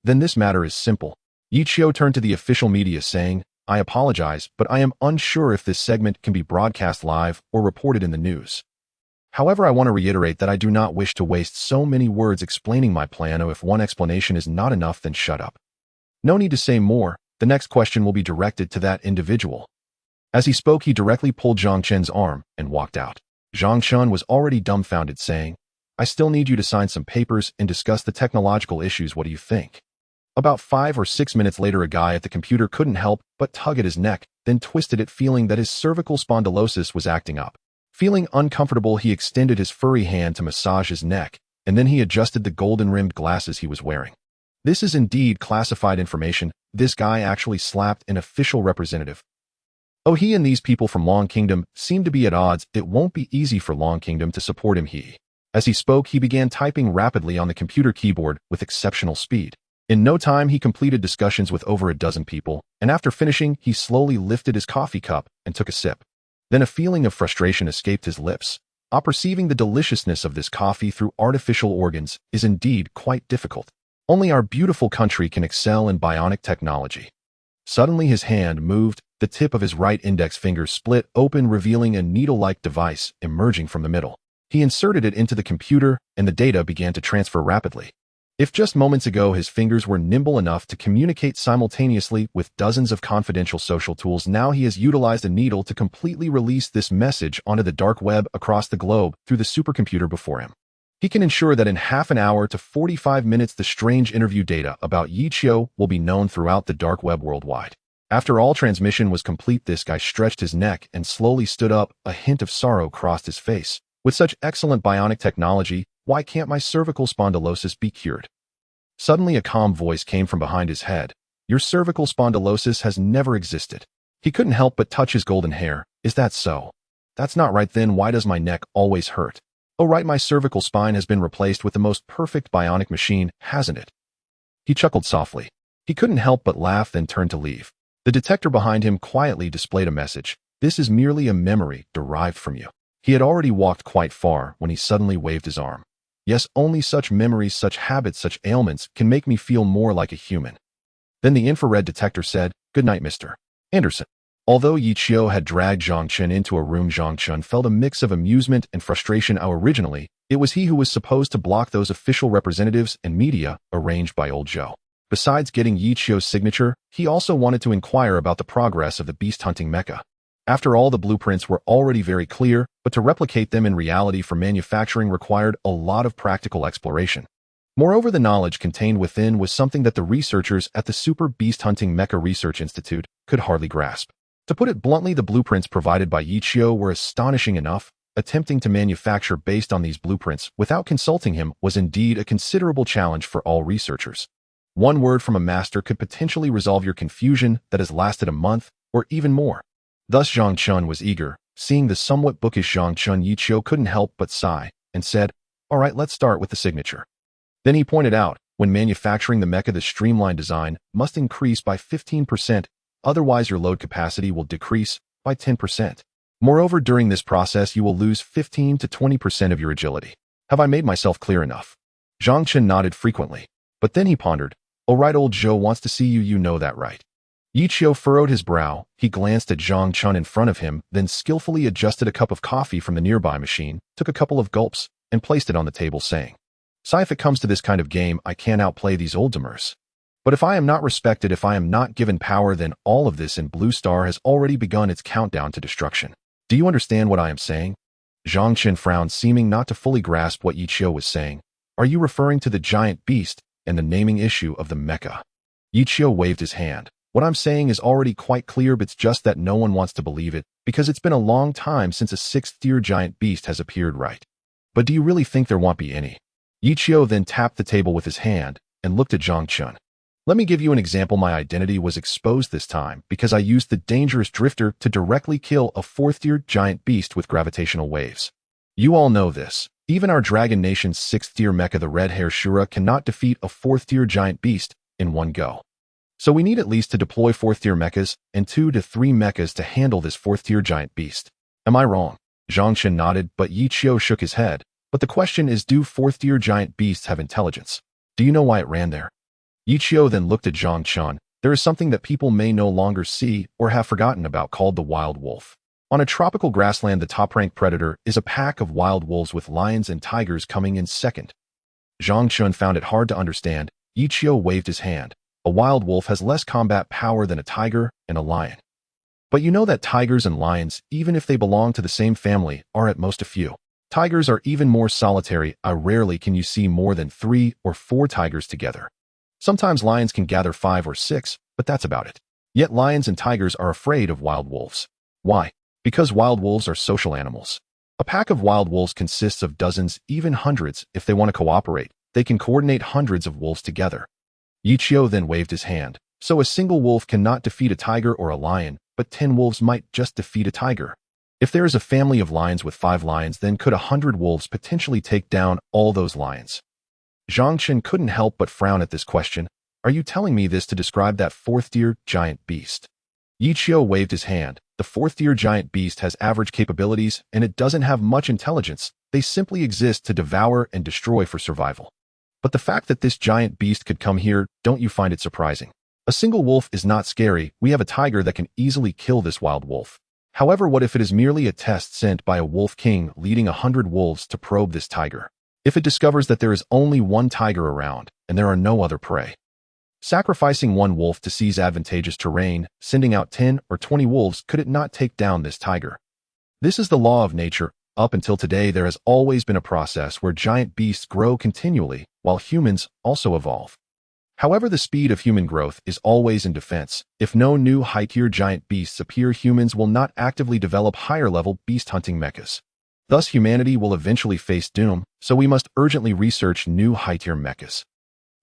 "Then this matter is simple." Yichio turned to the official media, saying, "I apologize, but I am unsure if this segment can be broadcast live or reported in the news. However, I want to reiterate that I do not wish to waste so many words explaining my plan, or if one explanation is not enough, then shut up. No need to say more. The next question will be directed to that individual." As he spoke, he directly pulled Zhang Chen's arm and walked out. Zhang Chen was already dumbfounded, saying, "I still need you to sign some papers and discuss the technological issues. What do you think?" About 5 or 6 minutes later, a guy at the computer couldn't help but tug at his neck, then twisted it, feeling that his cervical spondylosis was acting up. Feeling uncomfortable, he extended his furry hand to massage his neck, and then he adjusted the golden-rimmed glasses he was wearing. This is indeed classified information. This guy actually slapped an official representative. Oh, he and these people from Long Kingdom seem to be at odds. It won't be easy for Long Kingdom to support him. As he spoke, he began typing rapidly on the computer keyboard with exceptional speed. In no time, he completed discussions with over a dozen people, and after finishing, he slowly lifted his coffee cup and took a sip. Then a feeling of frustration escaped his lips. Perceiving the deliciousness of this coffee through artificial organs is indeed quite difficult. Only our beautiful country can excel in bionic technology. Suddenly his hand moved. The tip of his right index finger split open, revealing a needle-like device emerging from the middle. He inserted it into the computer, and the data began to transfer rapidly. If just moments ago his fingers were nimble enough to communicate simultaneously with dozens of confidential social tools, now he has utilized a needle to completely release this message onto the dark web across the globe through the supercomputer before him. He can ensure that in half an hour to 45 minutes the strange interview data about Yichio will be known throughout the dark web worldwide. After all transmission was complete, this guy stretched his neck and slowly stood up. A hint of sorrow crossed his face. With such excellent bionic technology, why can't my cervical spondylosis be cured? Suddenly a calm voice came from behind his head. Your cervical spondylosis has never existed. He couldn't help but touch his golden hair. Is that so? That's not right then. Why does my neck always hurt? Oh right, my cervical spine has been replaced with the most perfect bionic machine, hasn't it? He chuckled softly. He couldn't help but laugh, then turned to leave. The detector behind him quietly displayed a message. This is merely a memory derived from you. He had already walked quite far when he suddenly waved his arm. Yes, only such memories, such habits, such ailments can make me feel more like a human. Then the infrared detector said, "Good night, Mr. Anderson." Although Yi Qiu had dragged Zhang Chen into a room, Zhang Chen felt a mix of amusement and frustration. Originally, it was he who was supposed to block those official representatives and media arranged by old Zhou. Besides getting Yi Qiu's signature, he also wanted to inquire about the progress of the beast-hunting mecha. After all, the blueprints were already very clear, but to replicate them in reality for manufacturing required a lot of practical exploration. Moreover, the knowledge contained within was something that the researchers at the Super Beast Hunting Mecha Research Institute could hardly grasp. To put it bluntly, the blueprints provided by Yi Qiu were astonishing enough. Attempting to manufacture based on these blueprints without consulting him was indeed a considerable challenge for all researchers. One word from a master could potentially resolve your confusion that has lasted a month or even more. Thus Zhang Chen was eager. Seeing the somewhat bookish Zhang Chen, Yi Qiu couldn't help but sigh and said, "All right, let's start with the signature." Then he pointed out, when manufacturing the mecha, the streamlined design must increase by 15%, otherwise your load capacity will decrease by 10%. Moreover, during this process you will lose 15 to 20% of your agility. Have I made myself clear enough? Zhang Chen nodded frequently, but then he pondered, "Oh right, old Zhou wants to see you, you know that, right?" Yi Qiu furrowed his brow. He glanced at Zhang Chen in front of him, then skillfully adjusted a cup of coffee from the nearby machine, took a couple of gulps, and placed it on the table, saying, "Si, if it comes to this kind of game, I can't outplay these old timers. But if I am not respected, if I am not given power, then all of this in Blue Star has already begun its countdown to destruction. Do you understand what I am saying?" Zhang Chen frowned, seeming not to fully grasp what Yi Qiu was saying. "Are you referring to the giant beast and the naming issue of the mecha?" Yi Qiu waved his hand. "What I'm saying is already quite clear, but it's just that no one wants to believe it, because it's been a long time since a 6th-tier giant beast has appeared, right? But do you really think there won't be any?" Yi Qiu then tapped the table with his hand and looked at Zhang Chen. "Let me give you an example. My identity was exposed this time because I used the dangerous drifter to directly kill a 4th-tier giant beast with gravitational waves. You all know this. Even our Dragon Nation's 6th-tier mecha, the Red Hair Shura, cannot defeat a 4th-tier giant beast in one go. So we need at least to deploy 4th-tier mechas and 2 to 3 mechas to handle this 4th-tier giant beast. Am I wrong?" Zhang Chen nodded, but Yi Qiu shook his head. "But the question is, do 4th-tier giant beasts have intelligence? Do you know why it ran there?" Yi Qiu then looked at Zhang Chen. "There is something that people may no longer see or have forgotten about called the wild wolf. On a tropical grassland, the top-ranked predator is a pack of wild wolves with lions and tigers coming in second." Zhang Chen found it hard to understand. Yi Qiu waved his hand. "A wild wolf has less combat power than a tiger and a lion. But you know that tigers and lions, even if they belong to the same family, are at most a few. Tigers are even more solitary. Rarely can you see more than 3 or 4 tigers together. Sometimes lions can gather 5 or 6, but that's about it. Yet lions and tigers are afraid of wild wolves. Why? Because wild wolves are social animals. A pack of wild wolves consists of dozens, even hundreds. If they want to cooperate, they can coordinate hundreds of wolves together." Yi Qiu then waved his hand. "So a single wolf cannot defeat a tiger or a lion, but 10 wolves might just defeat a tiger. If there is a family of lions with 5 lions, then could 100 wolves potentially take down all those lions?" Zhang Chen couldn't help but frown at this question. "Are you telling me this to describe that 4th-tier giant beast?" Yi Qiu waved his hand. "The 4th-tier giant beast has average capabilities, and it doesn't have much intelligence. They simply exist to devour and destroy for survival. But the fact that this giant beast could come here, don't you find it surprising? A single wolf is not scary. We have a tiger that can easily kill this wild wolf. However, what if it is merely a test sent by a wolf king leading 100 wolves to probe this tiger? If it discovers that there is only one tiger around and there are no other prey? Sacrificing one wolf to seize advantageous terrain, sending out 10 or 20 wolves, could it not take down this tiger? This is the law of nature. Up until today, there has always been a process where giant beasts grow continually, while humans also evolve. However, the speed of human growth is always in defense. If no new high-tier giant beasts appear, humans will not actively develop higher-level beast-hunting mechas. Thus, humanity will eventually face doom, so we must urgently research new high-tier mechas.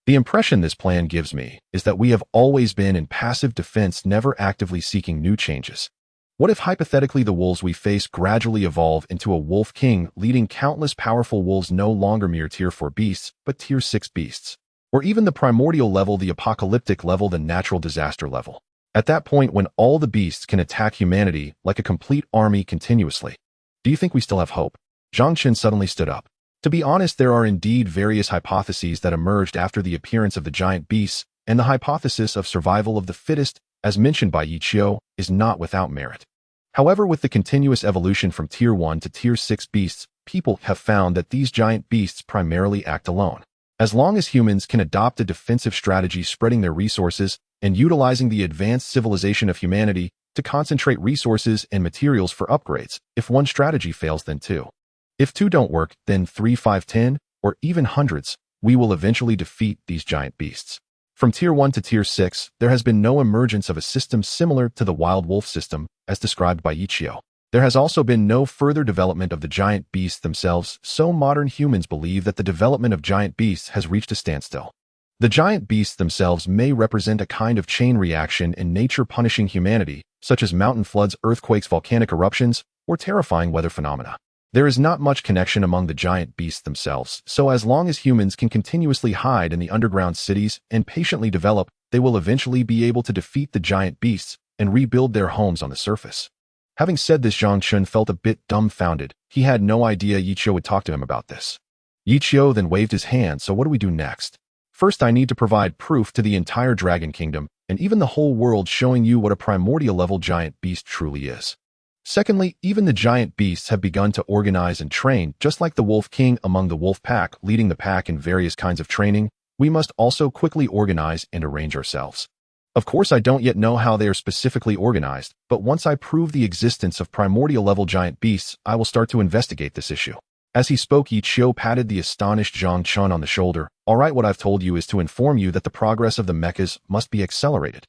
The impression this plan gives me is that we have always been in passive defense, never actively seeking new changes. What if hypothetically the wolves we face gradually evolve into a wolf king, leading countless powerful wolves no longer mere tier 4 beasts, but tier 6 beasts? Or even the primordial level, the apocalyptic level, the natural disaster level. At that point, when all the beasts can attack humanity like a complete army continuously. Do you think we still have hope? Zhang Chen suddenly stood up. To be honest, there are indeed various hypotheses that emerged after the appearance of the giant beasts, and the hypothesis of survival of the fittest, as mentioned by Yi Qiu, is not without merit. However, with the continuous evolution from tier 1 to tier 6 beasts, people have found that these giant beasts primarily act alone. As long as humans can adopt a defensive strategy, spreading their resources and utilizing the advanced civilization of humanity to concentrate resources and materials for upgrades. If one strategy fails, then two. If two don't work, then 3, 5, 10, or even hundreds, we will eventually defeat these giant beasts. From tier 1 to tier 6, there has been no emergence of a system similar to the wild wolf system, as described by Yi Qiu. There has also been no further development of the giant beasts themselves, so modern humans believe that the development of giant beasts has reached a standstill. The giant beasts themselves may represent a kind of chain reaction in nature punishing humanity, such as mountain floods, earthquakes, volcanic eruptions, or terrifying weather phenomena. There is not much connection among the giant beasts themselves, so as long as humans can continuously hide in the underground cities and patiently develop, they will eventually be able to defeat the giant beasts and rebuild their homes on the surface. Having said this, Zhang Chen felt a bit dumbfounded. He had no idea Yi Qiu would talk to him about this. Yi Qiu then waved his hand. So what do we do next? First, I need to provide proof to the entire Dragon Kingdom and even the whole world, showing you what a primordial level giant beast truly is. Secondly, even the giant beasts have begun to organize and train, just like the Wolf King among the wolf pack, leading the pack in various kinds of training. We must also quickly organize and arrange ourselves. Of course, I don't yet know how they are specifically organized, but once I prove the existence of primordial level giant beasts, I will start to investigate this issue. As he spoke, Yi Qiu patted the astonished Zhang Chen on the shoulder. All right, what I've told you is to inform you that the progress of the mechas must be accelerated.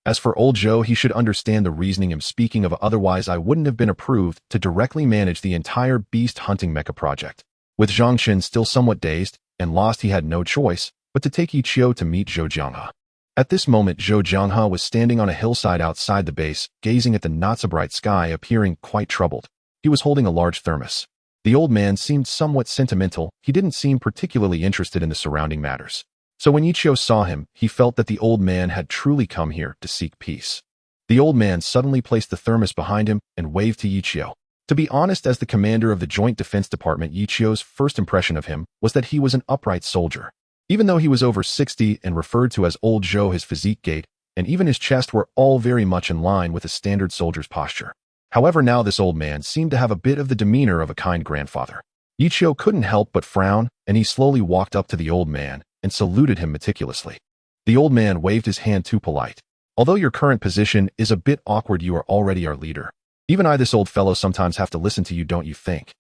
As for old Zhou, he should understand the reasoning I'm speaking of, otherwise I wouldn't have been approved to directly manage the entire beast hunting mecha project. With Zhang Chen still somewhat dazed and lost, he had no choice but to take Yi Qiu to meet Zhou Jianghe. At this moment, Zhou Jianghe was standing on a hillside outside the base, gazing at the not-so-bright sky, appearing quite troubled. He was holding a large thermos. The old man seemed somewhat sentimental. He didn't seem particularly interested in the surrounding matters. So when Yi Qiu saw him, he felt that the old man had truly come here to seek peace. The old man suddenly placed the thermos behind him and waved to Yi Qiu. To be honest, as the commander of the Joint Defense Department, Yi Qiu's first impression of him was that he was an upright soldier. Even though he was over 60 and referred to as Old Zhou, his physique, gait, and even his chest were all very much in line with a standard soldier's posture. However, now this old man seemed to have a bit of the demeanor of a kind grandfather. Yi Qiu couldn't help but frown, and he slowly walked up to the old man and saluted him meticulously. The old man waved his hand too polite. Although your current position is a bit awkward, you are already our leader. Even I, this old fellow, sometimes have to listen to you, don't you think?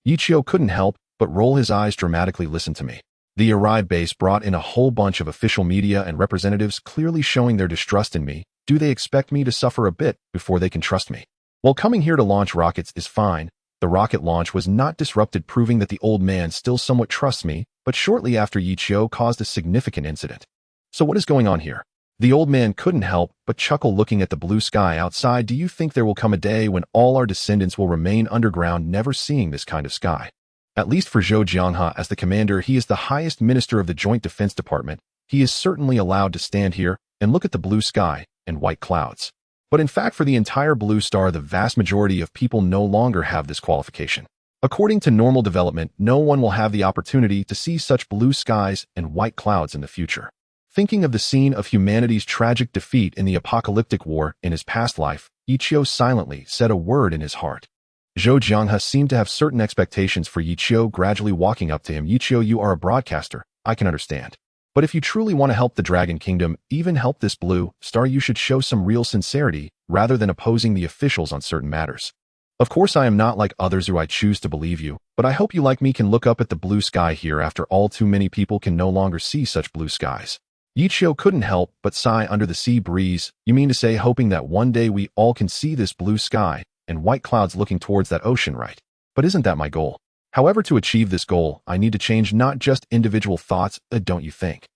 Yi Qiu couldn't help but roll his eyes dramatically. Listen to me. The arrived base brought in a whole bunch of official media and representatives, clearly showing their distrust in me. Do they expect me to suffer a bit before they can trust me? Well, coming here to launch rockets is fine. The rocket launch was not disrupted, proving that the old man still somewhat trusts me, but shortly after, Yi Qiu caused a significant incident. So what is going on here? The old man couldn't help but chuckle, looking at the blue sky outside. Do you think there will come a day when all our descendants will remain underground, never seeing this kind of sky? At least for Zhou Jianghe, as the commander, he is the highest minister of the Joint Defense Department. He is certainly allowed to stand here and look at the blue sky and white clouds. But in fact, for the entire blue star, the vast majority of people no longer have this qualification. According to normal development, no one will have the opportunity to see such blue skies and white clouds in the future. Thinking of the scene of humanity's tragic defeat in the apocalyptic war in his past life, Yi Qiu silently said a word in his heart. Zhou Jianghe seemed to have certain expectations for Yi Qiu, gradually walking up to him. Yi Qiu, you are a broadcaster, I can understand. But if you truly want to help the Dragon Kingdom, even help this blue star, you should show some real sincerity rather than opposing the officials on certain matters. Of course, I am not like others who I choose to believe you, but I hope you, like me, can look up at the blue sky here. After all, too many people can no longer see such blue skies. Yi Qiu couldn't help but sigh under the sea breeze. You mean to say hoping that one day we all can see this blue sky and white clouds looking towards that ocean, right? But isn't that my goal? However, to achieve this goal, I need to change not just individual thoughts, don't you think?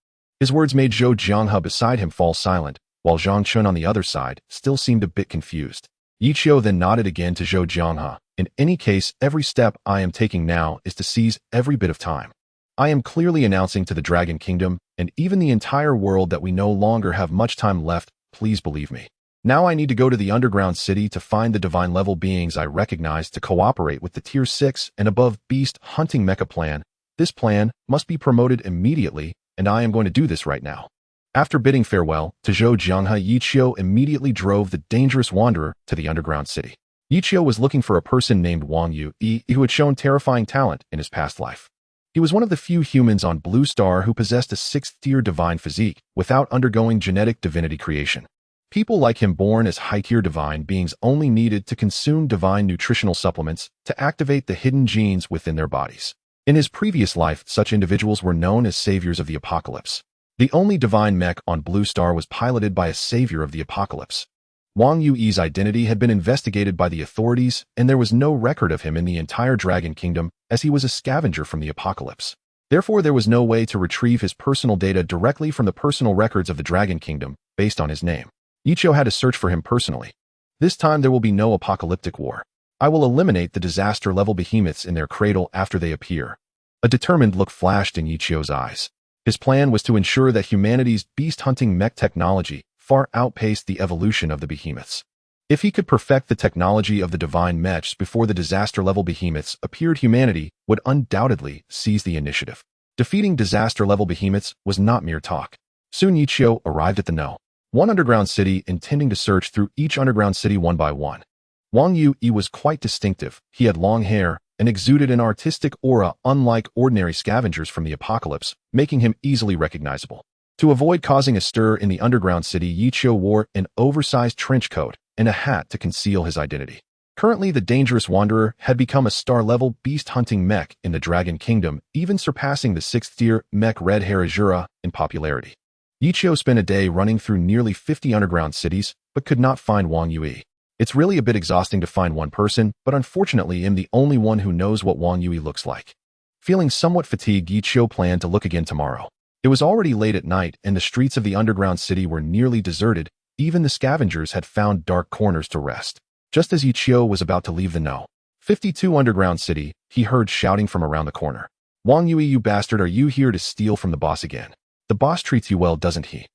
His words made Zhou Jianghe beside him fall silent, while Zhang Chun on the other side still seemed a bit confused. Yi Qiu then nodded again to Zhou Jianghe. In any case, every step I am taking now is to seize every bit of time. I am clearly announcing to the Dragon Kingdom, and even the entire world, that we no longer have much time left, please believe me. Now I need to go to the underground city to find the divine-level beings I recognize to cooperate with the Tier 6 and above beast hunting mecha plan. This plan must be promoted immediately, and I am going to do this right now. After bidding farewell to Zhou Jianghe, Yi Qiu immediately drove the dangerous wanderer to the underground city. Yi Qiu was looking for a person named Wang Yu, who had shown terrifying talent in his past life. He was one of the few humans on Blue Star who possessed a 6th-tier divine physique without undergoing genetic divinity creation. People like him born as high-tier divine beings only needed to consume divine nutritional supplements to activate the hidden genes within their bodies. In his previous life, such individuals were known as saviors of the apocalypse. The only divine mech on Blue Star was piloted by a savior of the apocalypse. Wang Yu's identity had been investigated by the authorities, and there was no record of him in the entire Dragon Kingdom, as he was a scavenger from the apocalypse. Therefore, there was no way to retrieve his personal data directly from the personal records of the Dragon Kingdom based on his name. Yi Qiu had to search for him personally. This time there will be no apocalyptic war. I will eliminate the disaster-level behemoths in their cradle after they appear. A determined look flashed in Yi Qiu's eyes. His plan was to ensure that humanity's beast-hunting mech technology far outpaced the evolution of the behemoths. If he could perfect the technology of the divine mechs before the disaster-level behemoths appeared, humanity would undoubtedly seize the initiative. Defeating disaster-level behemoths was not mere talk. Soon Yi Qiu arrived at the one underground city, intending to search through each underground city one by one. Wang Yu was quite distinctive. He had long hair and exuded an artistic aura unlike ordinary scavengers from the apocalypse, making him easily recognizable. To avoid causing a stir in the underground city, Yi Qiu wore an oversized trench coat and a hat to conceal his identity. Currently, the dangerous wanderer had become a star-level beast-hunting mech in the Dragon Kingdom, even surpassing the 6th-tier mech Red Hair Azura in popularity. Yi Qiu spent a day running through nearly 50 underground cities, but could not find Wang Yu. It's really a bit exhausting to find one person, but unfortunately I'm the only one who knows what Wang Yu looks like. Feeling somewhat fatigued, Yi Qiu planned to look again tomorrow. It was already late at night, and the streets of the underground city were nearly deserted. Even the scavengers had found dark corners to rest. Just as Yi Qiu was about to leave the 52 underground city, he heard shouting from around the corner. Wang Yu, you bastard, are you here to steal from the boss again? The boss treats you well, doesn't he?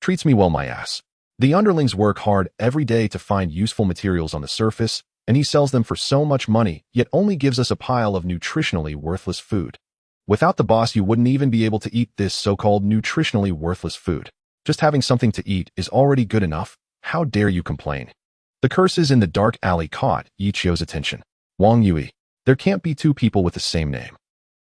Treats me well, my ass. The underlings work hard every day to find useful materials on the surface, and he sells them for so much money, yet only gives us a pile of nutritionally worthless food. Without the boss, you wouldn't even be able to eat this so-called nutritionally worthless food. Just having something to eat is already good enough. How dare you complain? The curses in the dark alley caught Yi Qiu's attention. Wang Yu. There can't be two people with the same name.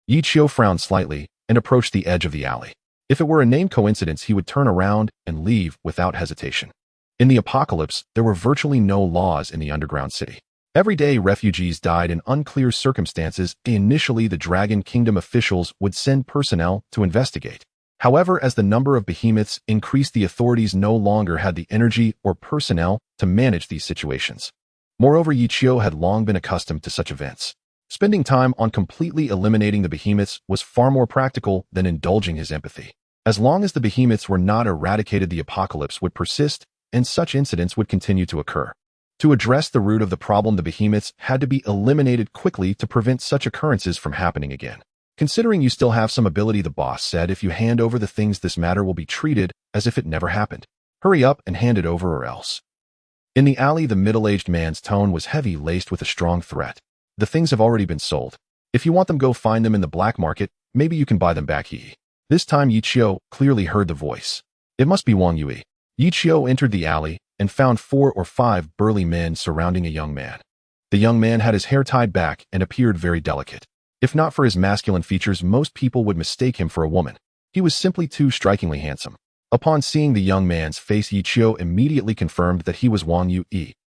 Yi Qiu frowned slightly and approached the edge of the alley. If it were a name coincidence, he would turn around and leave without hesitation. In the apocalypse, there were virtually no laws in the underground city. Every day, refugees died in unclear circumstances. Initially, the Dragon Kingdom officials would send personnel to investigate. However, as the number of behemoths increased, the authorities no longer had the energy or personnel to manage these situations. Moreover, Yi Qiu had long been accustomed to such events. Spending time on completely eliminating the behemoths was far more practical than indulging his empathy. As long as the behemoths were not eradicated, the apocalypse would persist, and such incidents would continue to occur. To address the root of the problem, the behemoths had to be eliminated quickly to prevent such occurrences from happening again. Considering you still have some ability, the boss said, if you hand over the things, this matter will be treated as if it never happened. Hurry up and hand it over or else. In the alley, the middle-aged man's tone was heavy, laced with a strong threat. The things have already been sold. If you want them, go find them in the black market. Maybe you can buy them back. This time Yi Qiu clearly heard the voice. It must be Wang Yu. Yi Qiu entered the alley and found 4 or 5 burly men surrounding a young man. The young man had his hair tied back and appeared very delicate. If not for his masculine features, most people would mistake him for a woman. He was simply too strikingly handsome. Upon seeing the young man's face, Yi Qiu immediately confirmed that he was Wang Yu.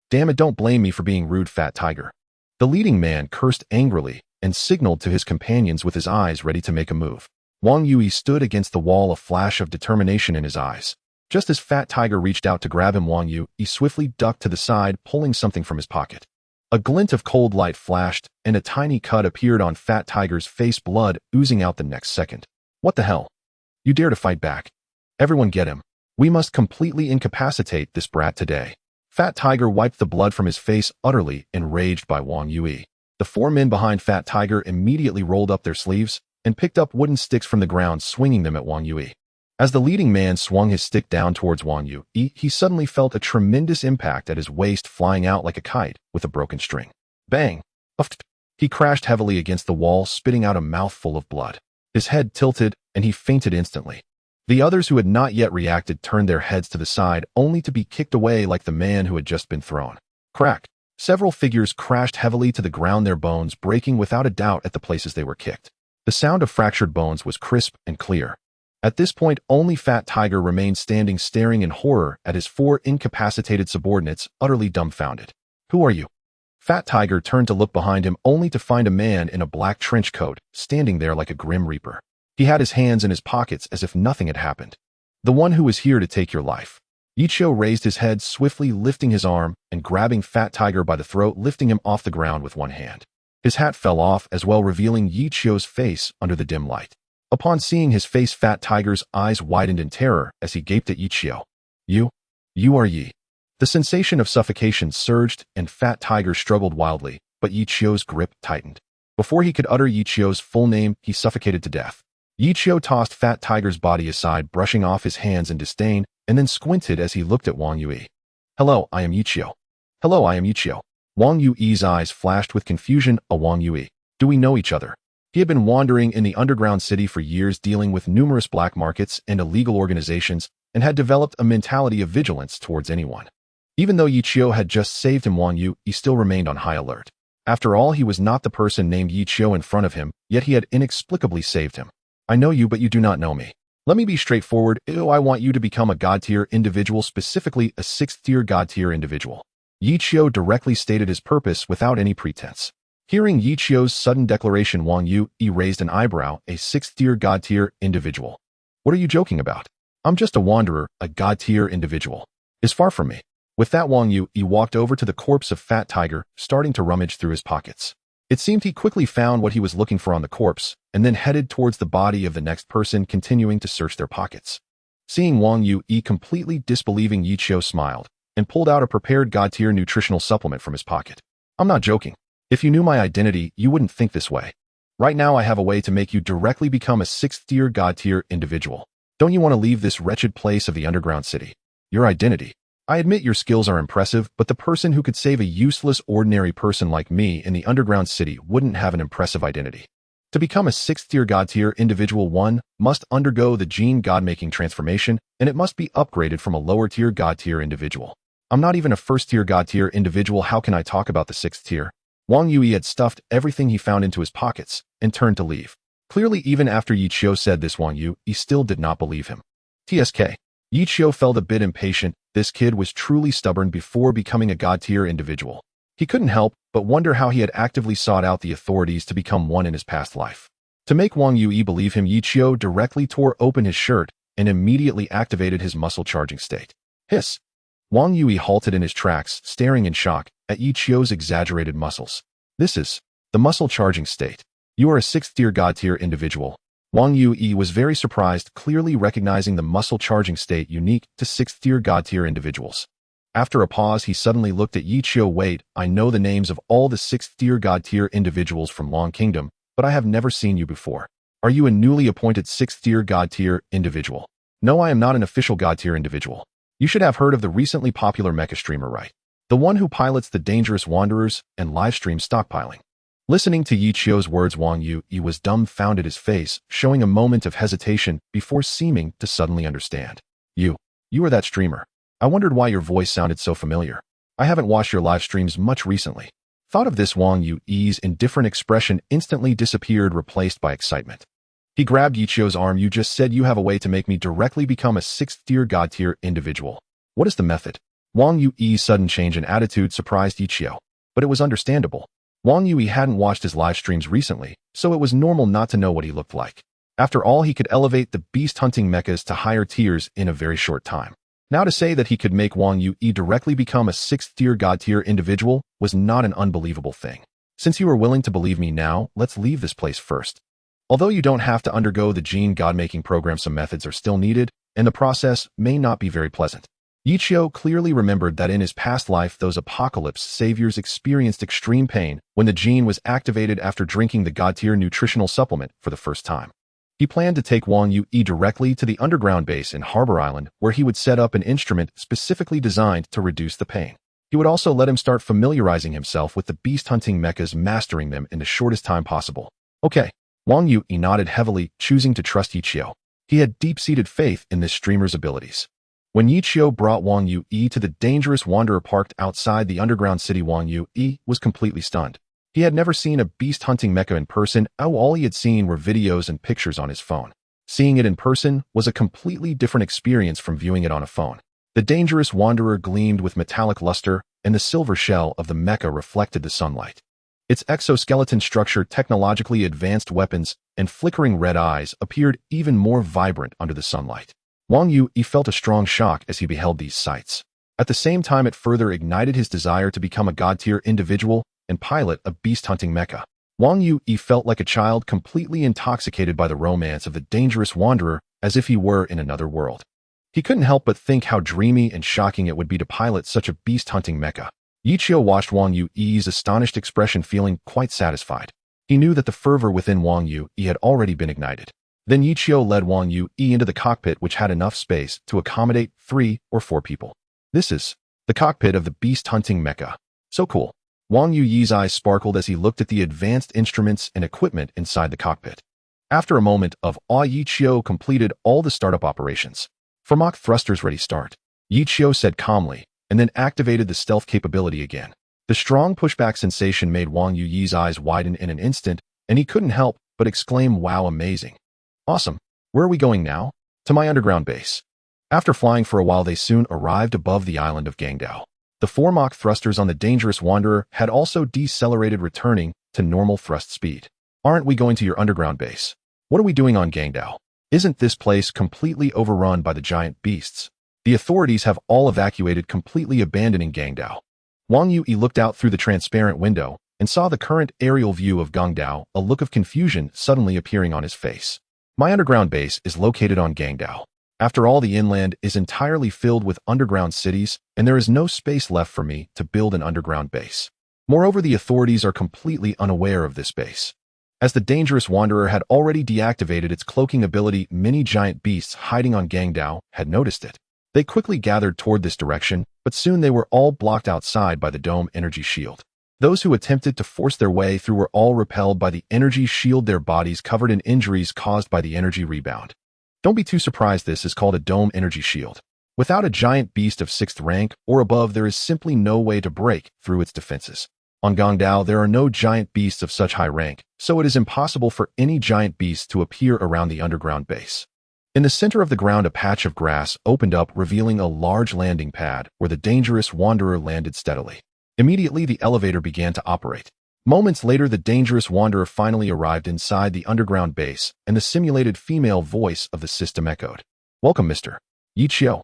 Damn it, don't blame me for being rude, fat tiger. The leading man cursed angrily and signaled to his companions with his eyes ready to make a move. Wang Yu stood against the wall, a flash of determination in his eyes. Just as Fat Tiger reached out to grab him, Wang Yu swiftly ducked to the side, pulling something from his pocket. A glint of cold light flashed, and a tiny cut appeared on Fat Tiger's face, blood oozing out the next second. What the hell? You dare to fight back? Everyone get him. We must completely incapacitate this brat today. Fat Tiger wiped the blood from his face, utterly enraged by Wang Yui. The 4 men behind Fat Tiger immediately rolled up their sleeves and picked up wooden sticks from the ground, swinging them at Wang Yui. As the leading man swung his stick down towards Wang Yui, he suddenly felt a tremendous impact at his waist, flying out like a kite with a broken string. Bang! He crashed heavily against the wall, spitting out a mouthful of blood. His head tilted, and he fainted instantly. The others who had not yet reacted turned their heads to the side, only to be kicked away like the man who had just been thrown. Crack! Several figures crashed heavily to the ground, their bones breaking without a doubt at the places they were kicked. The sound of fractured bones was crisp and clear. At this point, only Fat Tiger remained standing, staring in horror at his 4 incapacitated subordinates, utterly dumbfounded. Who are you? Fat Tiger turned to look behind him, only to find a man in a black trench coat, standing there like a grim reaper. He had his hands in his pockets as if nothing had happened. The one who was here to take your life. Ichio raised his head, swiftly lifting his arm and grabbing Fat Tiger by the throat, lifting him off the ground with one hand. His hat fell off as well, revealing Ichio's face under the dim light. Upon seeing his face, Fat Tiger's eyes widened in terror as he gaped at Ichio. You are Yi. The sensation of suffocation surged and Fat Tiger struggled wildly, but Ichio's grip tightened. Before he could utter Ichio's full name, he suffocated to death. Ichio tossed Fat Tiger's body aside, brushing off his hands in disdain, and then squinted as he looked at Wang Yui. Hello, I am Ichio. Hello, I am Ichio. Wang Yui's eyes flashed with confusion. Wang Yui. Do we know each other? He had been wandering in the underground city for years, dealing with numerous black markets and illegal organizations, and had developed a mentality of vigilance towards anyone. Even though Ichio had just saved him, Wang Yui still remained on high alert. After all, he was not the person named Ichio in front of him, yet he had inexplicably saved him. I know you, but you do not know me. Let me be straightforward. I want you to become a God-tier individual, specifically a 6th-tier God-tier individual. Ichio directly stated his purpose without any pretense. Hearing Ichio's sudden declaration, Wang Yui raised an eyebrow. A 6th-tier God-tier individual. What are you joking about? I'm just a wanderer. A God-tier individual is far from me. With that, Wang Yui walked over to the corpse of Fat Tiger, starting to rummage through his pockets. It seemed he quickly found what he was looking for on the corpse, and then headed towards the body of the next person, continuing to search their pockets. Seeing Wang Yui completely disbelieving, Ichio smiled and pulled out a prepared God-tier nutritional supplement from his pocket. I'm not joking. If you knew my identity, you wouldn't think this way. Right now, I have a way to make you directly become a 6th-tier God-tier individual. Don't you want to leave this wretched place of the underground city? Your identity. I admit your skills are impressive, but the person who could save a useless, ordinary person like me in the underground city wouldn't have an impressive identity. To become a 6th-tier God-tier individual, one must undergo the gene God-making transformation, and it must be upgraded from a lower-tier God-tier individual. I'm not even a 1st-tier God-tier individual. How can I talk about the 6th tier? Wang Yui had stuffed everything he found into his pockets and turned to leave. Clearly, even after Ichio said this, Wang Yui still did not believe him. TSK. Ichio felt a bit impatient. This kid was truly stubborn before becoming a God-tier individual. He couldn't help but wonder how he had actively sought out the authorities to become one in his past life. To make Wang Yui believe him, Ichio directly tore open his shirt and immediately activated his muscle charging state. Hiss! Wang Yui halted in his tracks, staring in shock at Ichio's exaggerated muscles. This is the muscle charging state. You are a 6th-tier God-tier individual. Wang Yui was very surprised, clearly recognizing the muscle charging state unique to 6th-tier God-tier individuals. After a pause, he suddenly looked at Ichio. Wait, I know the names of all the 6th-tier God-tier individuals from Long Kingdom, but I have never seen you before. Are you a newly appointed 6th-tier God-tier individual? No, I am not an official God-tier individual. You should have heard of the recently popular Mecha streamer, right? The one who pilots the dangerous wanderers and livestream stockpiling. Listening to Ichio's words, Wang Yui was dumbfounded, his face showing a moment of hesitation before seeming to suddenly understand. You are that streamer. I wondered why your voice sounded so familiar. I haven't watched your live streams much recently. Thought of this, Wang Yui's indifferent expression instantly disappeared, replaced by excitement. He grabbed Ichio's arm. You just said you have a way to make me directly become a 6th-tier God-tier individual. What is the method? Wang Yui's sudden change in attitude surprised Ichio, but it was understandable. Wang Yui hadn't watched his live streams recently, so it was normal not to know what he looked like. After all, he could elevate the beast-hunting mechas to higher tiers in a very short time. Now, to say that he could make Wang Yui directly become a 6th-tier God-tier individual was not an unbelievable thing. Since you are willing to believe me now, let's leave this place first. Although you don't have to undergo the gene God-making program, some methods are still needed, and the process may not be very pleasant. Yichio clearly remembered that in his past life those apocalypse saviors experienced extreme pain when the gene was activated after drinking the god-tier nutritional supplement for the first time. He planned to take Wang Yu directly to the underground base in Harbor Island, where he would set up an instrument specifically designed to reduce the pain. He would also let him start familiarizing himself with the beast-hunting mechas, mastering them in the shortest time possible. Okay, Wang Yu nodded heavily, choosing to trust Yichio. He had deep-seated faith in this streamer's abilities. When Yichio brought Wang Yu to the dangerous wanderer parked outside the underground city, Wang Yu was completely stunned. He had never seen a beast-hunting mecha in person. All he had seen were videos and pictures on his phone. Seeing it in person was a completely different experience from viewing it on a phone. The dangerous wanderer gleamed with metallic luster, and the silver shell of the mecha reflected the sunlight. Its exoskeleton structure, technologically advanced weapons, and flickering red eyes appeared even more vibrant under the sunlight. Wang Yu felt a strong shock as he beheld these sights. At the same time, it further ignited his desire to become a god-tier individual and pilot a beast-hunting mecha. Wang Yu felt like a child, completely intoxicated by the romance of the dangerous wanderer, as if he were in another world. He couldn't help but think how dreamy and shocking it would be to pilot such a beast-hunting mecha. Yichio watched Wang Yu's astonished expression, feeling quite satisfied. He knew that the fervor within Wang Yu had already been ignited. Then Yichio led Wang Yu into the cockpit, which had enough space to accommodate 3 or 4 people. This is the cockpit of the beast-hunting mecha. So cool. Wang Yu's eyes sparkled as he looked at the advanced instruments and equipment inside the cockpit. After a moment of awe, Yichio completed all the startup operations. "For Mach thrusters ready, start," Yichio said calmly, and then activated the stealth capability again. The strong pushback sensation made Wang Yu's eyes widen in an instant, and he couldn't help but exclaim, "Wow, amazing. Awesome. Where are we going now?" "To my underground base." After flying for a while, they soon arrived above the island of Gangdao. The 4 Mach thrusters on the dangerous wanderer had also decelerated, returning to normal thrust speed. "Aren't we going to your underground base? What are we doing on Gangdao? Isn't this place completely overrun by the giant beasts? The authorities have all evacuated, completely abandoning Gangdao." Wang Yu looked out through the transparent window and saw the current aerial view of Gangdao, a look of confusion suddenly appearing on his face. "My underground base is located on Gangdao. After all, the inland is entirely filled with underground cities, and there is no space left for me to build an underground base. Moreover, the authorities are completely unaware of this base." As the dangerous wanderer had already deactivated its cloaking ability, many giant beasts hiding on Gangdao had noticed it. They quickly gathered toward this direction, but soon they were all blocked outside by the dome energy shield. Those who attempted to force their way through were all repelled by the energy shield, their bodies covered in injuries caused by the energy rebound. Don't be too surprised, this is called a dome energy shield. Without a giant beast of 6th rank or above, there is simply no way to break through its defenses. On Gangdao, there are no giant beasts of such high rank, so it is impossible for any giant beast to appear around the underground base. In the center of the ground, a patch of grass opened up, revealing a large landing pad where the dangerous wanderer landed steadily. Immediately, the elevator began to operate. Moments later, the dangerous wanderer finally arrived inside the underground base, and the simulated female voice of the system echoed, "Welcome, Mr. Yichio."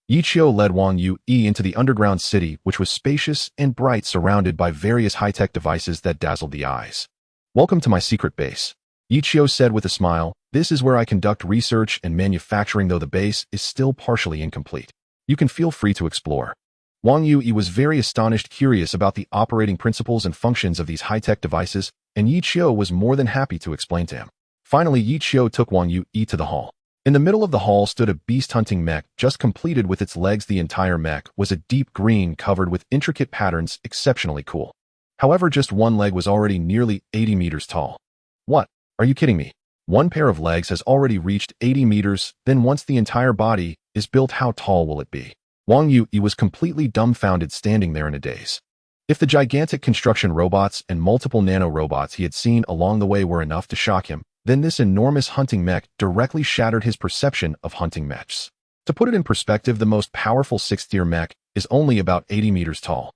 Yichio led Wang Yu into the underground city, which was spacious and bright, surrounded by various high-tech devices that dazzled the eyes. "Welcome to my secret base," Yichio said with a smile. "This is where I conduct research and manufacturing, though the base is still partially incomplete. You can feel free to explore." Wang Yu was very astonished, curious about the operating principles and functions of these high-tech devices, and Yichio was more than happy to explain to him. Finally, Yichio took Wang Yu to the hall. In the middle of the hall stood a beast-hunting mech, just completed with its legs. The entire mech was a deep green covered with intricate patterns, exceptionally cool. However, just one leg was already nearly 80 meters tall. "What? Are you kidding me? One pair of legs has already reached 80 meters, then once the entire body is built, how tall will it be?" Wang Yu was completely dumbfounded, standing there in a daze. If the gigantic construction robots and multiple nano-robots he had seen along the way were enough to shock him, then this enormous hunting mech directly shattered his perception of hunting mechs. To put it in perspective, the most powerful 6th-tier mech is only about 80 meters tall.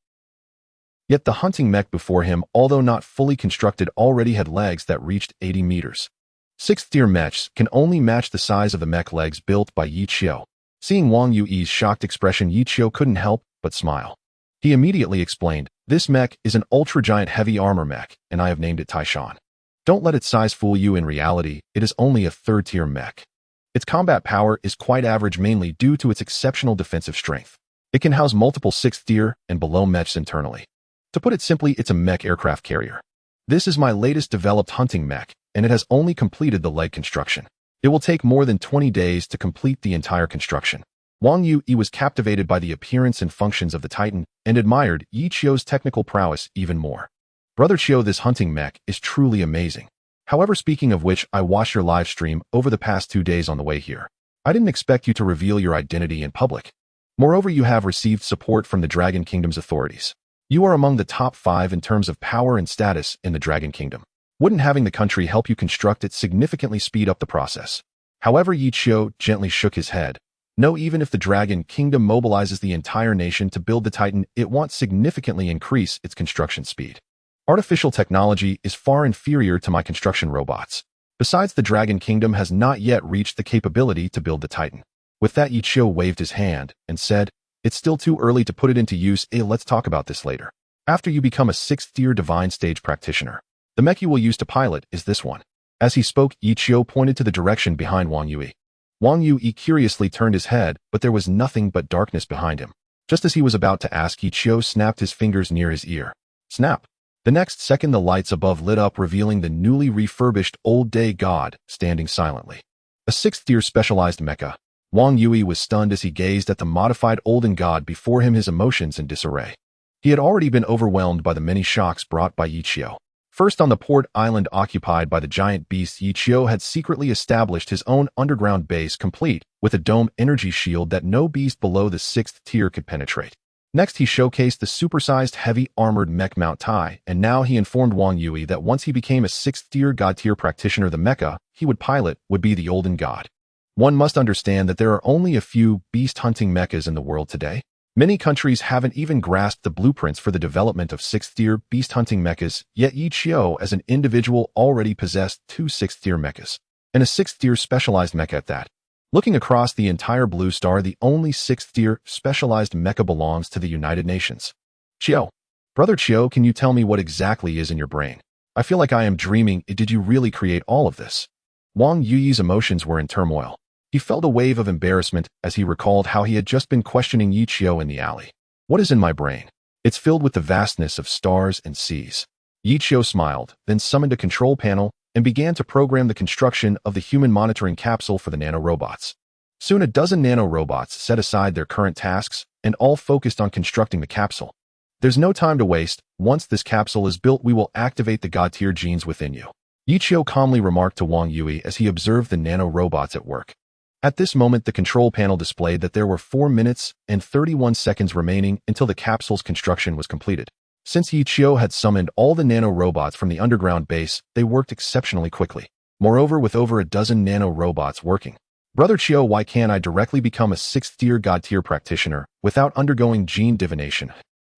Yet the hunting mech before him, although not fully constructed, already had legs that reached 80 meters. 6th-tier mechs can only match the size of the mech legs built by Yichio. Seeing Wang Yu's shocked expression, Yichio couldn't help but smile. He immediately explained, "This mech is an ultra-giant heavy armor mech, and I have named it Taishan. Don't let its size fool you. In reality, it is only a 3rd-tier mech." Its combat power is quite average mainly due to its exceptional defensive strength. It can house multiple 6th tier and below mechs internally. To put it simply, it's a mech aircraft carrier. This is my latest developed hunting mech, and it has only completed the leg construction. It will take more than 20 days to complete the entire construction. Wang Yui was captivated by the appearance and functions of the Titan and admired Yi Chio's technical prowess even more. Brother Chio, this hunting mech is truly amazing. However, speaking of which, I watched your live stream over the past 2 days on the way here. I didn't expect you to reveal your identity in public. Moreover, you have received support from the Dragon Kingdom's authorities. You are among the top 5 in terms of power and status in the Dragon Kingdom. Wouldn't having the country help you construct it significantly speed up the process? However, Yi Chio gently shook his head. No, even if the Dragon Kingdom mobilizes the entire nation to build the Titan, it won't significantly increase its construction speed. Artificial technology is far inferior to my construction robots. Besides, the Dragon Kingdom has not yet reached the capability to build the Titan. With that, Yi Chio waved his hand and said, "It's still too early to put it into use. Let's talk about this later. After you become a 6th tier divine stage practitioner, the mech you will use to pilot is this one." As he spoke, Yi Chio pointed to the direction behind Wang Yui. Wang Yui curiously turned his head, but there was nothing but darkness behind him. Just as he was about to ask, Yi Chio snapped his fingers near his ear. Snap! The next second, the lights above lit up, revealing the newly refurbished Old Day God standing silently. A 6th tier specialized mecha. Wang Yui was stunned as he gazed at the modified Olden God before him, his emotions in disarray. He had already been overwhelmed by the many shocks brought by Yi Chio. First, on the port island occupied by the giant beasts, Yi Chio had secretly established his own underground base complete with a dome energy shield that no beast below the 6th tier could penetrate. Next, he showcased the supersized heavy armored mech Mount Tai, and now he informed Wang Yui that once he became a 6th tier God tier practitioner, the mecha he would pilot would be the Olden God. One must understand that there are only a few beast hunting mechas in the world today. Many countries haven't even grasped the blueprints for the development of 6th tier beast hunting mechas, yet Yi Chio as an individual already possessed 2 6th tier mechas, and a 6th tier specialized mecha at that. Looking across the entire blue star, the only 6th tier specialized mecha belongs to the United Nations. Chio. Brother Chio, can you tell me what exactly is in your brain? I feel like I am dreaming. Did you really create all of this? Wang Yui's emotions were in turmoil. He felt a wave of embarrassment as he recalled how he had just been questioning Yi Chio in the alley. What is in my brain? It's filled with the vastness of stars and seas. Yi Chio smiled, then summoned a control panel and began to program the construction of the human monitoring capsule for the nanorobots. Soon a dozen nanorobots set aside their current tasks and all focused on constructing the capsule. There's no time to waste. Once this capsule is built, we will activate the God tier genes within you, Yi Chio calmly remarked to Wang Yui as he observed the nanorobots at work. At this moment, the control panel displayed that there were 4 minutes and 31 seconds remaining until the capsule's construction was completed. Since Yi Chio had summoned all the nanorobots from the underground base, they worked exceptionally quickly. Moreover, with over a dozen nanorobots working, Brother Chio, why can't I directly become a 6th tier God tier practitioner without undergoing gene divination?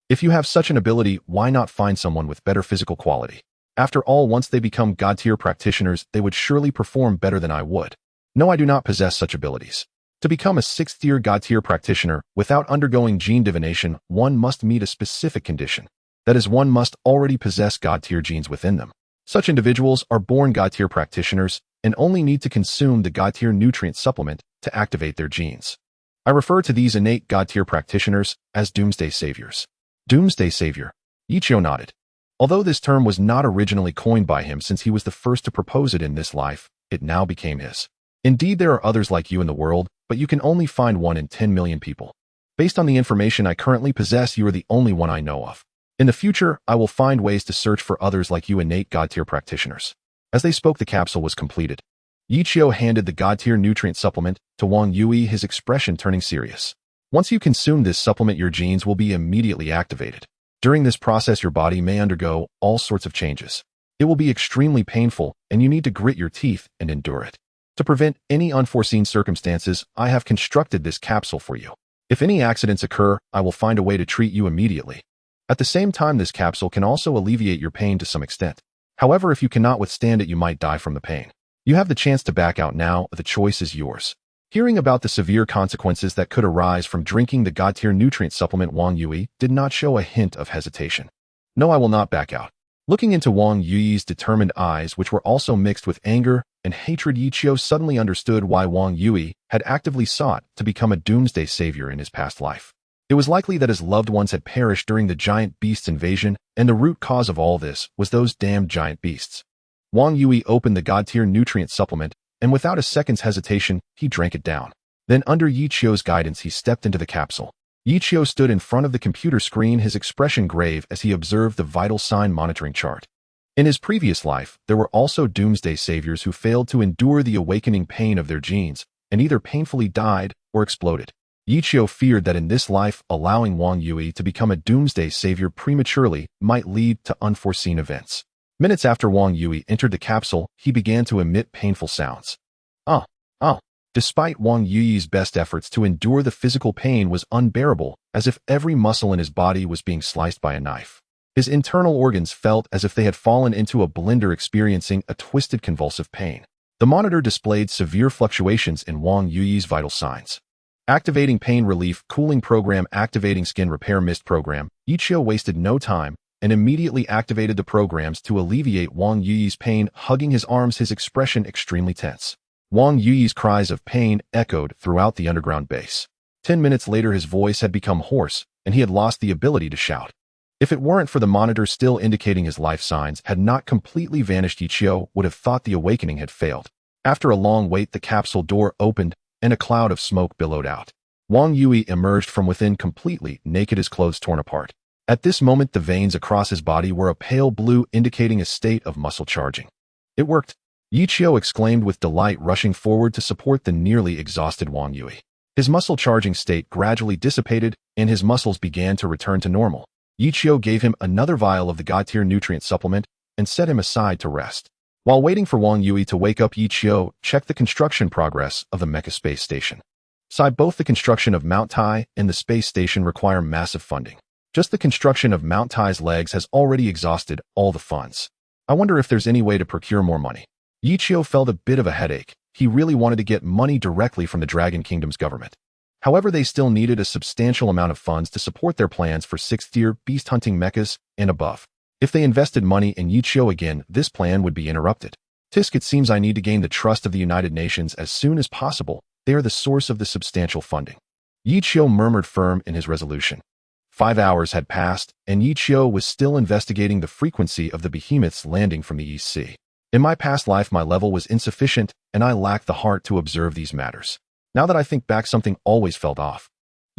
If you have such an ability, why not find someone with better physical quality? After all, once they become God tier practitioners, they would surely perform better than I would. No, I do not possess such abilities. To become a 6th tier God tier practitioner without undergoing gene divination, one must meet a specific condition. That is, one must already possess God tier genes within them. Such individuals are born God tier practitioners and only need to consume the God tier nutrient supplement to activate their genes. I refer to these innate God tier practitioners as Doomsday Saviors. Doomsday Savior. Yi Chio nodded. Although this term was not originally coined by him since he was the first to propose it in this life, it now became his. Indeed, there are others like you in the world, but you can only find 1 in 10 million people. Based on the information I currently possess, you are the only one I know of. In the future, I will find ways to search for others like you innate God tier practitioners. As they spoke, the capsule was completed. Yi Chio handed the God tier nutrient supplement to Wang Yui, his expression turning serious. Once you consume this supplement, your genes will be immediately activated. During this process, your body may undergo all sorts of changes. It will be extremely painful, and you need to grit your teeth and endure it. To prevent any unforeseen circumstances, I have constructed this capsule for you. If any accidents occur, I will find a way to treat you immediately. At the same time, this capsule can also alleviate your pain to some extent. However, if you cannot withstand it, you might die from the pain. You have the chance to back out now, the choice is yours. Hearing about the severe consequences that could arise from drinking the God tier nutrient supplement, Wang Yui did not show a hint of hesitation. No, I will not back out. Looking into Wang Yui's determined eyes, which were also mixed with anger and hatred, Yichio suddenly understood why Wang Yui had actively sought to become a doomsday savior in his past life. It was likely that his loved ones had perished during the giant beast's invasion, and the root cause of all this was those damned giant beasts. Wang Yui opened the god-tier nutrient supplement, and without a second's hesitation, he drank it down. Then under Yichio's guidance, he stepped into the capsule. Yichio stood in front of the computer screen, his expression grave as he observed the vital sign monitoring chart. In his previous life, there were also doomsday saviors who failed to endure the awakening pain of their genes and either painfully died or exploded. Yichio feared that in this life, allowing Wang Yui to become a doomsday savior prematurely might lead to unforeseen events. Minutes after Wang Yui entered the capsule, he began to emit painful sounds. Despite Wang Yui's best efforts to endure, the physical pain was unbearable, as if every muscle in his body was being sliced by a knife. His internal organs felt as if they had fallen into a blender, experiencing a twisted convulsive pain. The monitor displayed severe fluctuations in Wang Yui's vital signs. Activating pain relief cooling program, activating skin repair mist program. Yichio wasted no time and immediately activated the programs to alleviate Wang Yui's pain, hugging his arms, his expression extremely tense. Wang Yui's cries of pain echoed throughout the underground base. 10 minutes later, his voice had become hoarse, and he had lost the ability to shout. If it weren't for the monitor still indicating his life signs had not completely vanished, Yichio would have thought the awakening had failed. After a long wait, the capsule door opened, and a cloud of smoke billowed out. Wang Yui emerged from within completely naked, his clothes torn apart. At this moment, the veins across his body were a pale blue, indicating a state of muscle charging. It worked! Yichio exclaimed with delight, rushing forward to support the nearly exhausted Wang Yui. His muscle charging state gradually dissipated, and his muscles began to return to normal. Yichio gave him another vial of the god-tier nutrient supplement and set him aside to rest. While waiting for Wang Yui to wake up, Yichio checked the construction progress of the Mecha space station. Both the construction of Mount Tai and the space station require massive funding. Just the construction of Mount Tai's legs has already exhausted all the funds. I wonder if there's any way to procure more money. Yichio felt a bit of a headache. He really wanted to get money directly from the Dragon Kingdom's government. However, they still needed a substantial amount of funds to support their plans for 6th-tier beast-hunting mechas and above. If they invested money in Yichio again, this plan would be interrupted. Tisk, it seems I need to gain the trust of the United Nations as soon as possible. They are the source of the substantial funding. Yichio murmured, firm in his resolution. 5 hours had passed, and Yichio was still investigating the frequency of the behemoths landing from the East Sea. In my past life, my level was insufficient, and I lacked the heart to observe these matters. Now that I think back, something always felt off.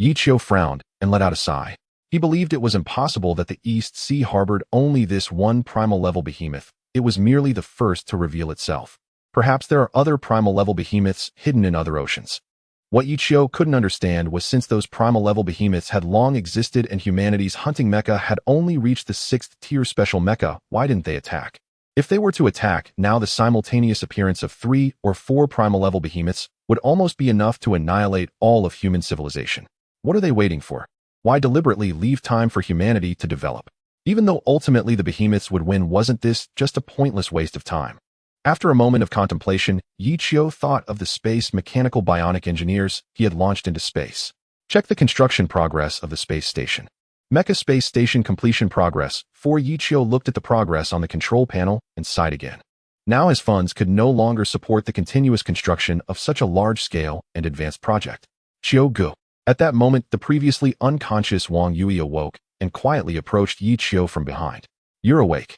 Yichio frowned and let out a sigh. He believed it was impossible that the East Sea harbored only this one primal-level behemoth. It was merely the first to reveal itself. Perhaps there are other primal-level behemoths hidden in other oceans. What Yichio couldn't understand was, since those primal-level behemoths had long existed and humanity's hunting mecha had only reached the 6th-tier special mecha, why didn't they attack? If they were to attack, now the simultaneous appearance of 3 or 4 primal-level behemoths would almost be enough to annihilate all of human civilization. What are they waiting for? Why deliberately leave time for humanity to develop? Even though ultimately the behemoths would win, wasn't this just a pointless waste of time? After a moment of contemplation, Yichio thought of the space mechanical bionic engineers he had launched into space. Check the construction progress of the space station. Mecha space station completion progress. Yichio looked at the progress on the control panel and sighed again. Now his funds could no longer support the continuous construction of such a large-scale and advanced project. Chiyo-gu. At that moment, the previously unconscious Wang Yui awoke and quietly approached Yichio from behind. You're awake.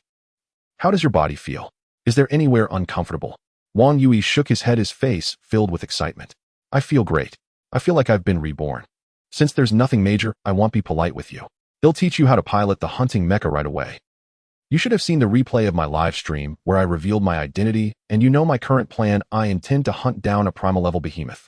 How does your body feel? Is there anywhere uncomfortable? Wang Yui shook his head, his face filled with excitement. I feel great. I feel like I've been reborn. Since there's nothing major, I won't be polite with you. They'll teach you how to pilot the hunting mecha right away. You should have seen the replay of my live stream where I revealed my identity, and you know my current plan. I intend to hunt down a primal-level behemoth.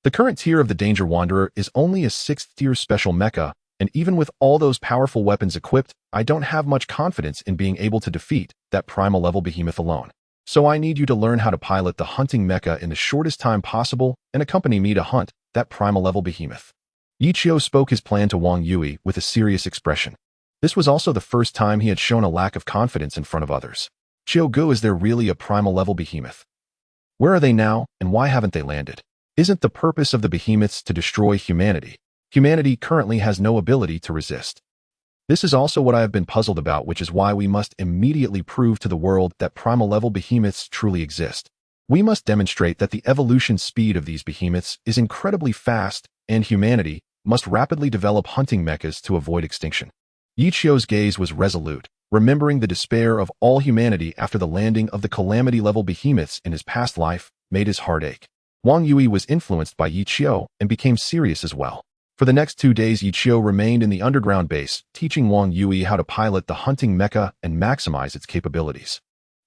The current tier of the Danger Wanderer is only a 6th-tier special mecha, and even with all those powerful weapons equipped, I don't have much confidence in being able to defeat that primal-level behemoth alone. So I need you to learn how to pilot the hunting mecha in the shortest time possible and accompany me to hunt that primal-level behemoth. Yichio spoke his plan to Wang Yui with a serious expression. This was also the first time he had shown a lack of confidence in front of others. Chiyo-gu, is there really a primal-level behemoth? Where are they now, and why haven't they landed? Isn't the purpose of the behemoths to destroy humanity? Humanity currently has no ability to resist. This is also what I have been puzzled about, which is why we must immediately prove to the world that primal-level behemoths truly exist. We must demonstrate that the evolution speed of these behemoths is incredibly fast, and humanity must rapidly develop hunting mechas to avoid extinction. Yi Qiu's gaze was resolute, remembering the despair of all humanity after the landing of the calamity-level behemoths in his past life made his heart ache. Wang Yui was influenced by Yi Qiu and became serious as well. For the next 2 days, Yi Qiu remained in the underground base, teaching Wang Yui how to pilot the hunting mecha and maximize its capabilities.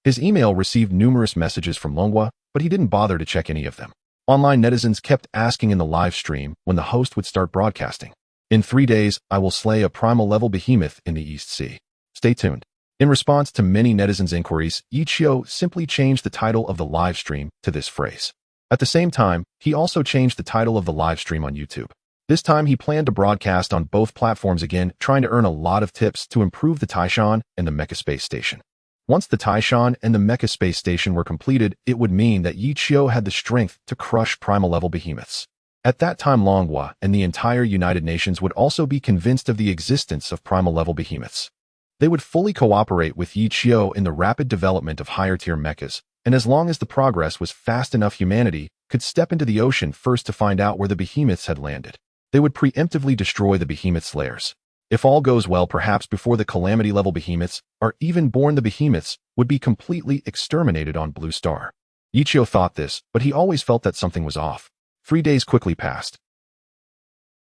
His email received numerous messages from manhwa, but he didn't bother to check any of them. Online netizens kept asking in the live stream when the host would start broadcasting. In 3 days, I will slay a primal-level behemoth in the East Sea. Stay tuned. In response to many netizens' inquiries, Yi Qiu simply changed the title of the live stream to this phrase. At the same time, he also changed the title of the live stream on YouTube. This time, he planned to broadcast on both platforms again, trying to earn a lot of tips to improve the Taishan and the Mecha Space Station. Once the Taishan and the Mecha Space Station were completed, it would mean that Yi Qiu had the strength to crush primal-level behemoths. At that time, manhwa and the entire United Nations would also be convinced of the existence of primal-level behemoths. They would fully cooperate with Yi Qiu in the rapid development of higher-tier mechas, and as long as the progress was fast enough, humanity could step into the ocean first to find out where the behemoths had landed. They would preemptively destroy the behemoths' lairs. If all goes well, perhaps before the calamity-level behemoths are even born, the behemoths would be completely exterminated on Blue Star. Yi Qiu thought this, but he always felt that something was off. 3 days quickly passed.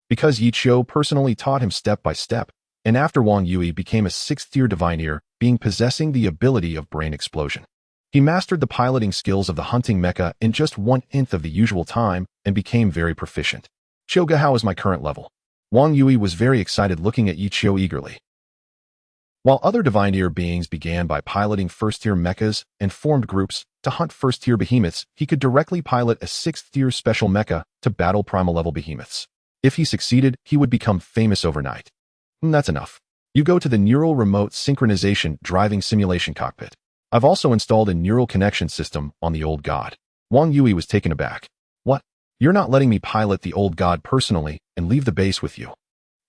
Because Yi Qiu personally taught him step by step, and after Wang Yui became a 6th-tier diviner, being possessing the ability of brain explosion. He mastered the piloting skills of the hunting mecha in just 1/10 of the usual time and became very proficient. Qiuge, how is my current level? Wang Yui was very excited, looking at Yi Qiu eagerly. While other diviner beings began by piloting 1st-tier mechas and formed groups to hunt 1st-tier behemoths, he could directly pilot a 6th-tier special mecha to battle primal-level behemoths. If he succeeded, he would become famous overnight. That's enough. You go to the neural remote synchronization driving simulation cockpit. I've also installed a neural connection system on the old god. Wang Yui was taken aback. What? You're not letting me pilot the old god personally and leave the base with you?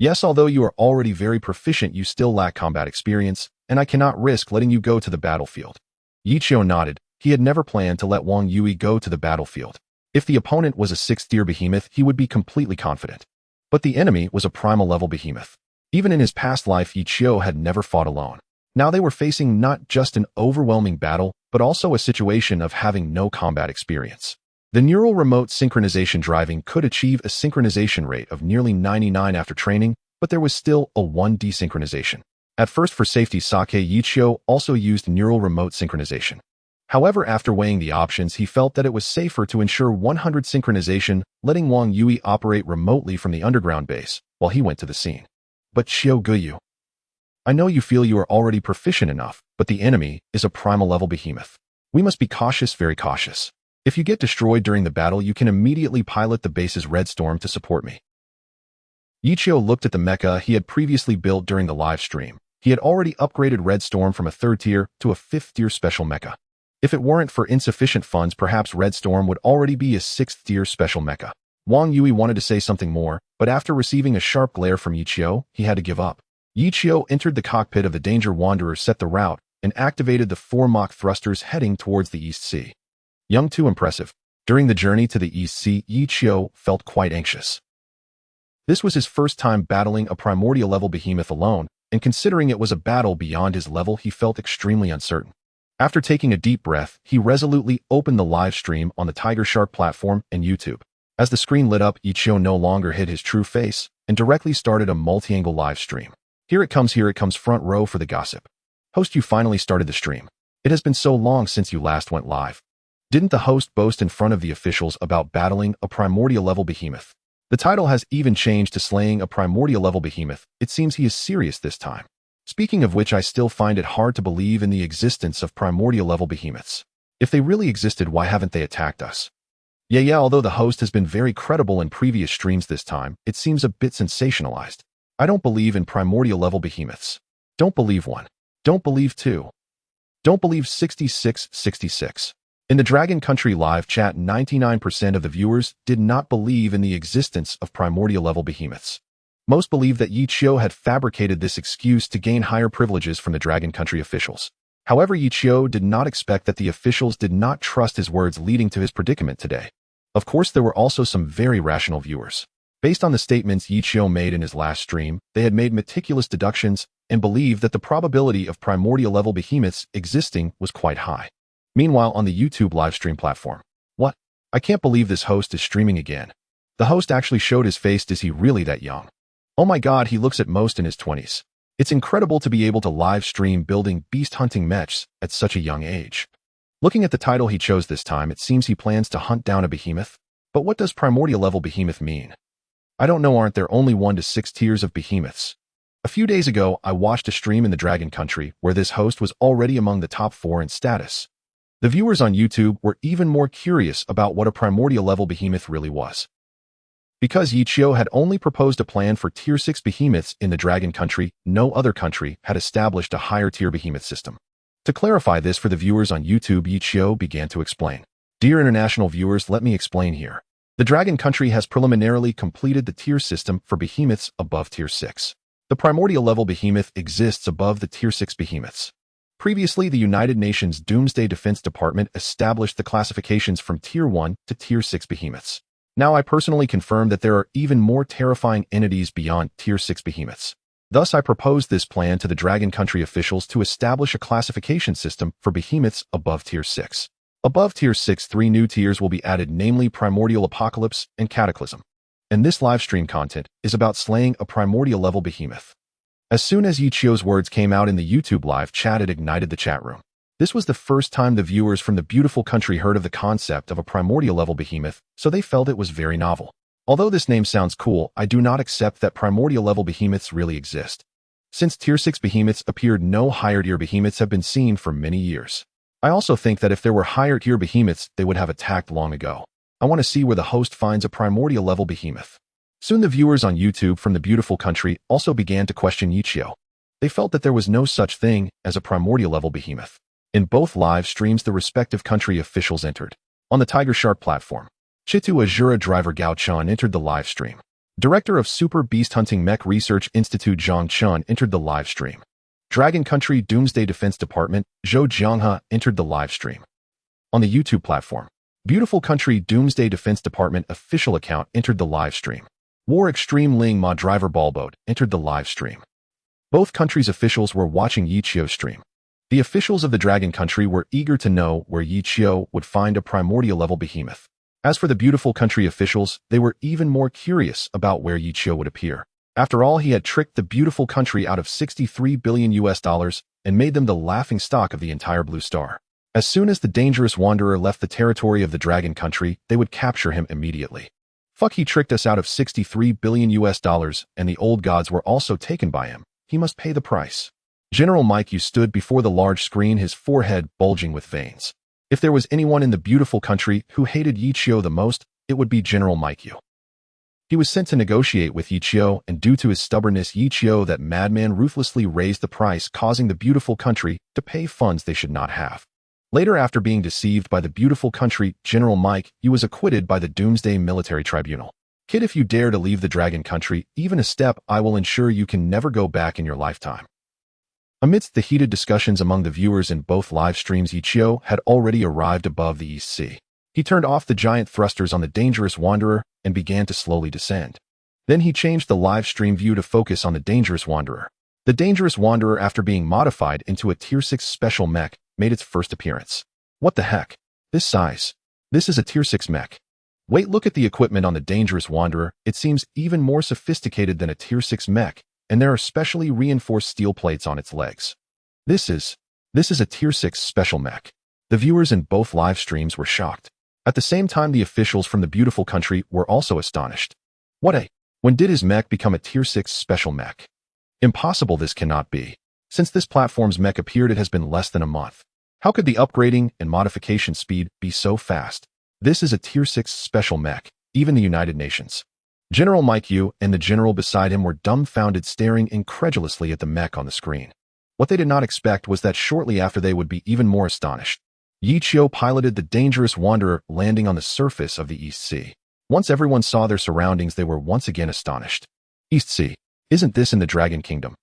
Yes, although you are already very proficient, you still lack combat experience, and I cannot risk letting you go to the battlefield. Yi Qiu nodded. He had never planned to let Wang Yui go to the battlefield. If the opponent was a 6th-tier behemoth, he would be completely confident. But the enemy was a primal-level behemoth. Even in his past life, Yi Qiu had never fought alone. Now they were facing not just an overwhelming battle, but also a situation of having no combat experience. The neural remote synchronization driving could achieve a synchronization rate of nearly 99 after training, but there was still a 1 desynchronization. At first, for safety, Yi Qiu also used neural remote synchronization. However, after weighing the options, he felt that it was safer to ensure 100 synchronization, letting Wang Yui operate remotely from the underground base while he went to the scene. But Qiu Guyu, I know you feel you are already proficient enough, but the enemy is a primal-level behemoth. We must be cautious, very cautious. If you get destroyed during the battle, you can immediately pilot the base's Red Storm to support me. Yi Qiu looked at the mecha he had previously built during the live stream. He had already upgraded Red Storm from a 3rd-tier to a 5th-tier special mecha. If it weren't for insufficient funds, perhaps Red Storm would already be a 6th-tier special mecha. Wang Yui wanted to say something more, but after receiving a sharp glare from Yi Qiu, he had to give up. Yi Qiu entered the cockpit of the Danger Wanderer, set the route, and activated the 4 Mach thrusters heading towards the East Sea. Young too impressive. During the journey to the East Sea, Yi Qiu felt quite anxious. This was his first time battling a primordial-level behemoth alone, and considering it was a battle beyond his level, he felt extremely uncertain. After taking a deep breath, he resolutely opened the live stream on the Tiger Shark platform and YouTube. As the screen lit up, Yi Qiu no longer hid his true face and directly started a multi-angle live stream. Here it comes, front row for the gossip. Host, you finally started the stream. It has been so long since you last went live. Didn't the host boast in front of the officials about battling a primordial-level behemoth? The title has even changed to slaying a primordial-level behemoth. It seems he is serious this time. Speaking of which, I still find it hard to believe in the existence of primordial-level behemoths. If they really existed, why haven't they attacked us? Yeah, although the host has been very credible in previous streams, this time, it seems a bit sensationalized. I don't believe in primordial-level behemoths. Don't believe 1. Don't believe 2. Don't believe 66. In the Dragon Country live chat, 99% of the viewers did not believe in the existence of primordial-level behemoths. Most believe that Yi Qiu had fabricated this excuse to gain higher privileges from the Dragon Country officials. However, Yichio did not expect that the officials did not trust his words, leading to his predicament today. Of course, there were also some very rational viewers. Based on the statements Yichio made in his last stream, they had made meticulous deductions and believed that the probability of primordial-level behemoths existing was quite high. Meanwhile, on the YouTube livestream platform, what? I can't believe this host is streaming again. The host actually showed his face. Is he really that young? Oh my god, he looks at most in his 20s. It's incredible to be able to live stream building beast-hunting mechs at such a young age. Looking at the title he chose this time, it seems he plans to hunt down a behemoth. But what does primordial-level behemoth mean? I don't know, aren't there only 1 to 6 tiers of behemoths? A few days ago, I watched a stream in the Dragon Country where this host was already among the top 4 in status. The viewers on YouTube were even more curious about what a primordial-level behemoth really was. Because Yichio had only proposed a plan for Tier 6 behemoths in the Dragon Country, no other country had established a higher-tier behemoth system. To clarify this for the viewers on YouTube, Yichio began to explain. Dear international viewers, let me explain here. The Dragon Country has preliminarily completed the tier system for behemoths above Tier 6. The primordial-level behemoth exists above the Tier 6 behemoths. Previously, the United Nations Doomsday Defense Department established the classifications from Tier 1 to Tier 6 behemoths. Now, I personally confirm that there are even more terrifying entities beyond Tier 6 behemoths. Thus, I proposed this plan to the Dragon Country officials to establish a classification system for behemoths above Tier 6. Above Tier 6, 3 new tiers will be added, namely Primordial Apocalypse and Cataclysm. And this livestream content is about slaying a primordial-level behemoth. As soon as Yichio's words came out in the YouTube live chat, it ignited the chat room. This was the first time the viewers from the beautiful country heard of the concept of a primordial-level behemoth, so they felt it was very novel. Although this name sounds cool, I do not accept that primordial-level behemoths really exist. Since Tier 6 behemoths appeared, no higher-tier behemoths have been seen for many years. I also think that if there were higher-tier behemoths, they would have attacked long ago. I want to see where the host finds a primordial-level behemoth. Soon the viewers on YouTube from the beautiful country also began to question Yichio. They felt that there was no such thing as a primordial-level behemoth. In both live streams, the respective country officials entered. On the Tiger Shark platform, Chitu Azura driver Gao Chun entered the live stream. Director of Super Beast Hunting Mech Research Institute Zhang Chun entered the live stream. Dragon Country Doomsday Defense Department Zhou Jianghe entered the live stream. On the YouTube platform, Beautiful Country Doomsday Defense Department official account entered the live stream. War Extreme Ling Ma driver Balboat entered the live stream. Both countries' officials were watching Yichio's stream. The officials of the Dragon Country were eager to know where Yichio would find a primordial-level behemoth. As for the beautiful country officials, they were even more curious about where Yichio would appear. After all, he had tricked the beautiful country out of $63 billion and made them the laughingstock of the entire Blue Star. As soon as the dangerous wanderer left the territory of the Dragon Country, they would capture him immediately. Fuck, he tricked us out of $63 billion and the old gods were also taken by him. He must pay the price. General Mike Yu stood before the large screen, his forehead bulging with veins. If there was anyone in the beautiful country who hated Yichio the most, it would be General Mike Yu. He was sent to negotiate with Yichio, and due to his stubbornness, Yichio, that madman, ruthlessly raised the price, causing the beautiful country to pay funds they should not have. Later, after being deceived by the beautiful country, General Mike Yu was acquitted by the Doomsday Military Tribunal. Kid, if you dare to leave the Dragon Country, even a step, I will ensure you can never go back in your lifetime. Amidst the heated discussions among the viewers in both live streams, Yichio had already arrived above the East Sea. He turned off the giant thrusters on the dangerous wanderer and began to slowly descend. Then he changed the live stream view to focus on the dangerous wanderer. The dangerous wanderer, after being modified into a Tier 6 special mech, made its first appearance. What the heck? This size. This is a Tier 6 mech. Wait, look at the equipment on the dangerous wanderer. It seems even more sophisticated than a Tier 6 mech, and there are specially reinforced steel plates on its legs. This is a Tier 6 special mech. The viewers in both live streams were shocked. At the same time, the officials from the beautiful country were also astonished. When did his mech become a Tier 6 special mech? Impossible, this cannot be. Since this platform's mech appeared, it has been less than a month. How could the upgrading and modification speed be so fast? This is a Tier 6 special mech, even the United Nations. General Mike Yu and the general beside him were dumbfounded, staring incredulously at the mech on the screen. What they did not expect was that shortly after they would be even more astonished. Yichio piloted the dangerous wanderer, landing on the surface of the East Sea. Once everyone saw their surroundings, they were once again astonished. East Sea. Isn't this in the Dragon Kingdom?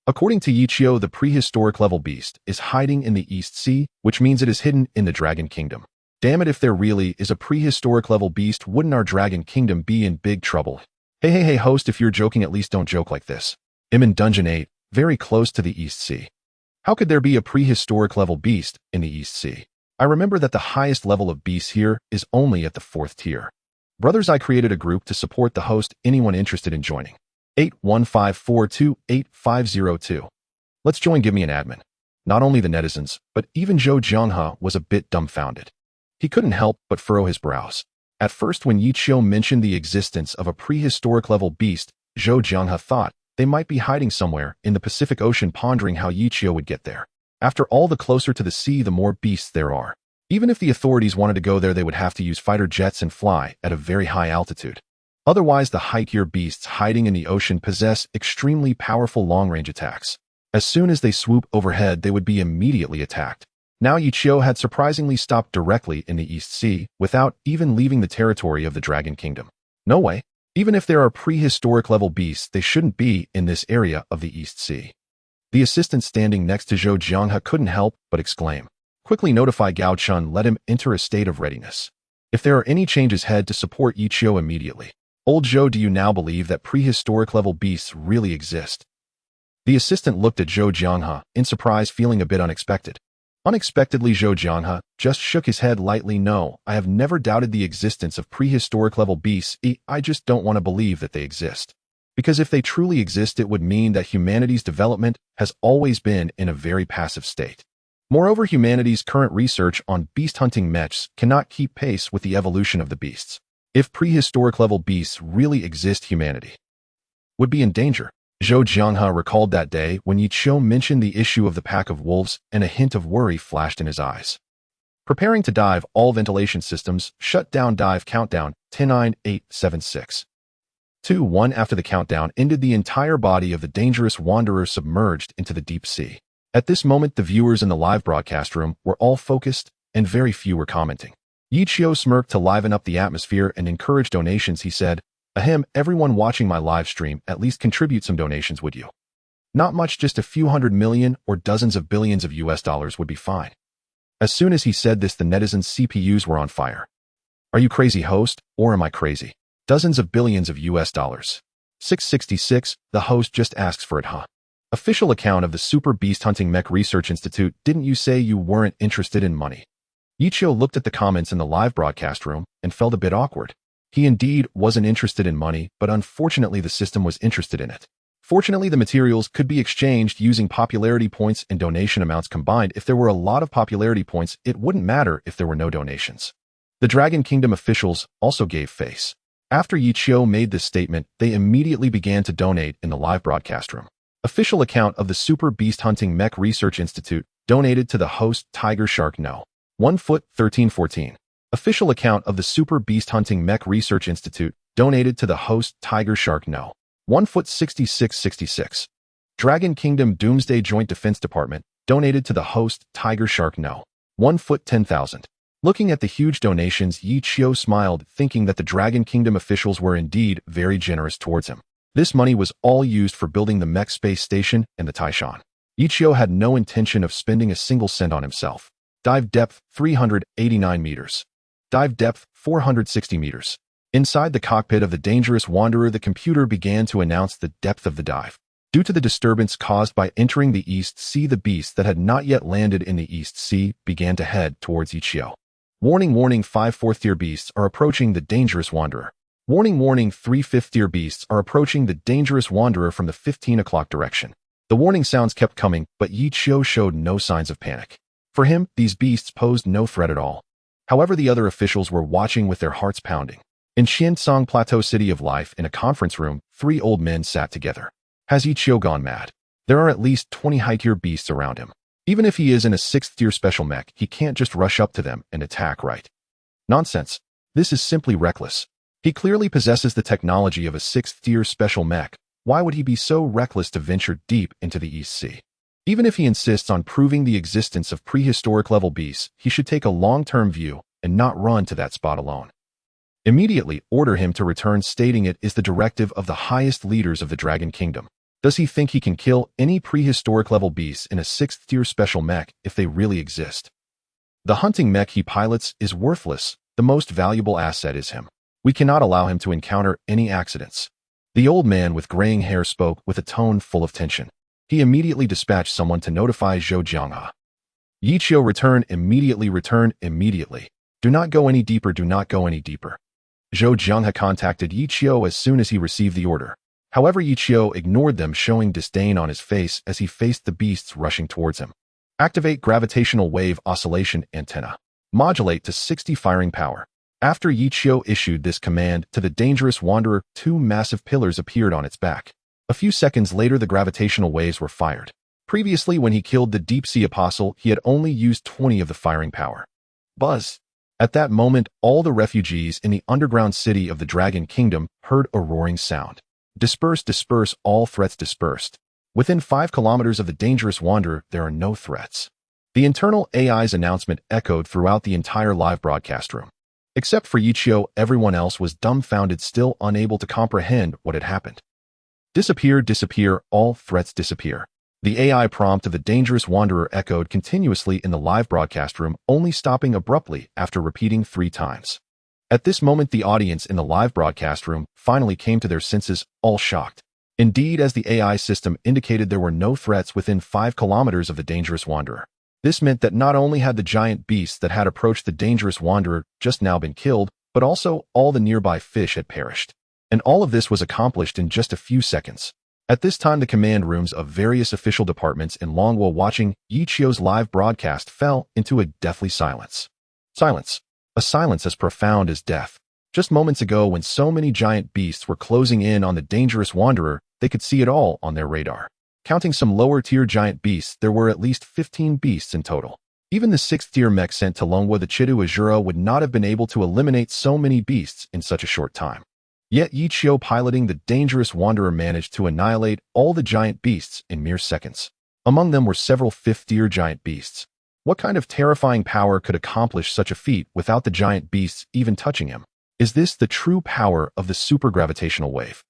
According to Yichio, the prehistoric level beast is hiding in the East Sea, which means it is hidden in the Dragon Kingdom. Damn it, if there really is a prehistoric level beast, wouldn't our Dragon Kingdom be in big trouble? Hey, host, if you're joking, at least don't joke like this. I'm in Dungeon 8, very close to the East Sea. How could there be a prehistoric level beast in the East Sea? I remember that the highest level of beasts here is only at the 4th tier. Brothers, I created a group to support the host, anyone interested in joining. 815428502. Let's join, give me an admin. Not only the netizens, but even Zhou Jianghe was a bit dumbfounded. He couldn't help but furrow his brows. At first, when Yichio mentioned the existence of a prehistoric level beast, Zhou Jianghe thought they might be hiding somewhere in the Pacific Ocean, pondering how Yichio would get there. After all, the closer to the sea, the more beasts there are. Even if the authorities wanted to go there, they would have to use fighter jets and fly at a very high altitude. Otherwise, the high-tier beasts hiding in the ocean possess extremely powerful long-range attacks. As soon as they swoop overhead, they would be immediately attacked. Now Yichio had surprisingly stopped directly in the East Sea without even leaving the territory of the Dragon Kingdom. No way. Even if there are prehistoric level beasts, they shouldn't be in this area of the East Sea. The assistant standing next to Zhou Jianghe couldn't help but exclaim. Quickly notify Gao Chun, let him enter a state of readiness. If there are any changes, head to support Yichio immediately. Old Zhou, do you now believe that prehistoric level beasts really exist? The assistant looked at Zhou Jianghe in surprise, feeling a bit unexpected. Unexpectedly, Zhou Jianghe just shook his head lightly. No, I have never doubted the existence of prehistoric level beasts. I just don't want to believe that they exist. Because if they truly exist, it would mean that humanity's development has always been in a very passive state. Moreover, humanity's current research on beast-hunting mechs cannot keep pace with the evolution of the beasts. If prehistoric level beasts really exist, humanity would be in danger. Zhou Jianghe recalled that day when Yichio mentioned the issue of the pack of wolves, and a hint of worry flashed in his eyes. Preparing to dive, all ventilation systems shut down. Dive countdown 10, 9, 8, 7, 6, 2, 1. After the countdown ended, the entire body of the dangerous wanderer submerged into the deep sea. At this moment, the viewers in the live broadcast room were all focused, and very few were commenting. Yichio smirked to liven up the atmosphere and encourage donations. He said, "Ahem, everyone watching my live stream, at least contribute some donations, would you? Not much, just a few hundred million or dozens of billions of US dollars would be fine." As soon as he said this, the netizens' CPUs were on fire. Are you crazy, host, or am I crazy? Dozens of billions of US dollars. 666, the host just asks for it, huh? Official account of the Super Beast Hunting Mech Research Institute. Didn't you say you weren't interested in money? Yichio looked at the comments in the live broadcast room and felt a bit awkward. He indeed wasn't interested in money, but unfortunately the system was interested in it. Fortunately, the materials could be exchanged using popularity points and donation amounts combined. If there were a lot of popularity points, it wouldn't matter if there were no donations. The Dragon Kingdom officials also gave face. After Yichio made this statement, they immediately began to donate in the live broadcast room. Official account of the Super Beast Hunting Mech Research Institute donated to the host Tiger Shark No. 1 foot 1314. Official account of the Super Beast Hunting Mech Research Institute donated to the host Tiger Shark No. 1 foot 6666. Dragon Kingdom Doomsday Joint Defense Department donated to the host Tiger Shark No. 1 foot 10,000. Looking at the huge donations, Yichio smiled, thinking that the Dragon Kingdom officials were indeed very generous towards him. This money was all used for building the mech space station and the Taishan. Yichio had no intention of spending a single cent on himself. Dive depth 389 meters. Dive depth 460 meters. Inside the cockpit of the dangerous wanderer, the computer began to announce the depth of the dive. Due to the disturbance caused by entering the East Sea, the beasts that had not yet landed in the East Sea began to head towards Yichio. Warning, 5 4th-tier beasts are approaching the dangerous wanderer. Warning, 3 5th-tier beasts are approaching the dangerous wanderer from the 15 o'clock direction. The warning sounds kept coming, but Yichio showed no signs of panic. For him, these beasts posed no threat at all. However, the other officials were watching with their hearts pounding. In Xiansong Plateau City of Life, in a conference room, 3 old men sat together. Has Yichio gone mad? There are at least 20 high-tier beasts around him. Even if he is in a 6th-tier special mech, he can't just rush up to them and attack, right? Nonsense. This is simply reckless. He clearly possesses the technology of a 6th-tier special mech. Why would he be so reckless to venture deep into the East Sea? Even if he insists on proving the existence of prehistoric level beasts, he should take a long-term view and not run to that spot alone. Immediately order him to return, stating it is the directive of the highest leaders of the Dragon Kingdom. Does he think he can kill any prehistoric level beasts in a 6th tier special mech if they really exist? The hunting mech he pilots is worthless. The most valuable asset is him. We cannot allow him to encounter any accidents. The old man with graying hair spoke with a tone full of tension. He immediately dispatched someone to notify Zhou Jianghe. Yiqiu, return immediately. Do not go any deeper, do not go any deeper. Zhou Jianghe contacted Yiqiu as soon as he received the order. However, Yiqiu ignored them, showing disdain on his face as he faced the beasts rushing towards him. Activate gravitational wave oscillation antenna. Modulate to 60 firing power. After Yiqiu issued this command to the dangerous wanderer, 2 massive pillars appeared on its back. A few seconds later, the gravitational waves were fired. Previously, when he killed the deep-sea apostle, he had only used 20 of the firing power. Buzz! At that moment, all the refugees in the underground city of the Dragon Kingdom heard a roaring sound. Disperse, disperse, all threats dispersed. Within 5 kilometers of the dangerous wanderer, there are no threats. The internal AI's announcement echoed throughout the entire live broadcast room. Except for Yiqiu, everyone else was dumbfounded, still unable to comprehend what had happened. Disappear, disappear, all threats disappear. The AI prompt of the dangerous wanderer echoed continuously in the live broadcast room, only stopping abruptly after repeating 3 times. At this moment, the audience in the live broadcast room finally came to their senses, all shocked. Indeed, as the AI system indicated, there were no threats within 5 kilometers of the dangerous wanderer. This meant that not only had the giant beasts that had approached the dangerous wanderer just now been killed, but also all the nearby fish had perished. And all of this was accomplished in just a few seconds. At this time, the command rooms of various official departments in Longwo watching Yiqiu's live broadcast fell into a deathly silence. Silence. A silence as profound as death. Just moments ago, when so many giant beasts were closing in on the dangerous wanderer, they could see it all on their radar. Counting some lower-tier giant beasts, there were at least 15 beasts in total. Even the 6th-tier mech sent to Longwo, the Chidu Azura, would not have been able to eliminate so many beasts in such a short time. Yet Yiqiu, piloting the dangerous wanderer, managed to annihilate all the giant beasts in mere seconds. Among them were several 5th-tier giant beasts. What kind of terrifying power could accomplish such a feat without the giant beasts even touching him? Is this the true power of the supergravitational wave?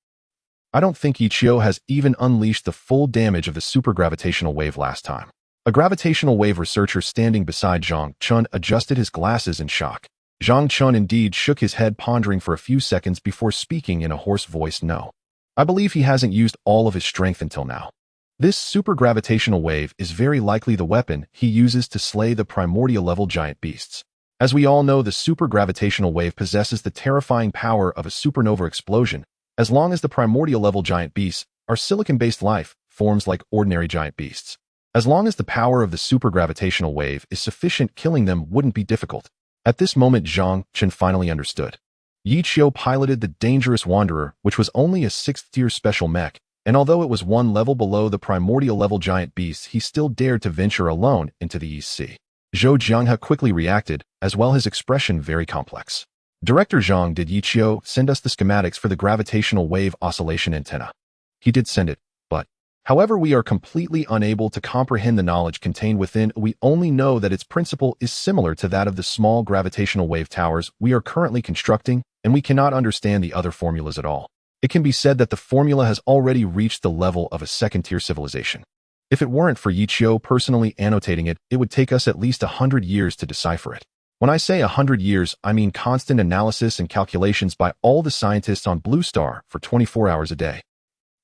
I don't think Yiqiu has even unleashed the full damage of the supergravitational wave last time. A gravitational wave researcher standing beside Zhang Chun adjusted his glasses in shock. Zhang Chun indeed shook his head, pondering for a few seconds before speaking in a hoarse voice. No. I believe he hasn't used all of his strength until now. This supergravitational wave is very likely the weapon he uses to slay the primordial level giant beasts. As we all know, the supergravitational wave possesses the terrifying power of a supernova explosion. As long as the primordial level giant beasts are silicon-based life forms like ordinary giant beasts. As long as the power of the supergravitational wave is sufficient, killing them wouldn't be difficult. At this moment, Zhang Chen finally understood. Yiqiu piloted the dangerous wanderer, which was only a 6th-tier special mech, and although it was 1 level below the primordial level giant beasts, he still dared to venture alone into the East Sea. Zhou Jianghe quickly reacted, as well, his expression very complex. Director Zhang, did Yiqiu send us the schematics for the gravitational wave oscillation antenna? He did send it, but however, we are completely unable to comprehend the knowledge contained within. We only know that its principle is similar to that of the small gravitational wave towers we are currently constructing, and we cannot understand the other formulas at all. It can be said that the formula has already reached the level of a 2nd-tier civilization. If it weren't for Yiqiu personally annotating it, it would take us at least 100 years to decipher it. When I say 100 years, I mean constant analysis and calculations by all the scientists on Blue Star for 24 hours a day.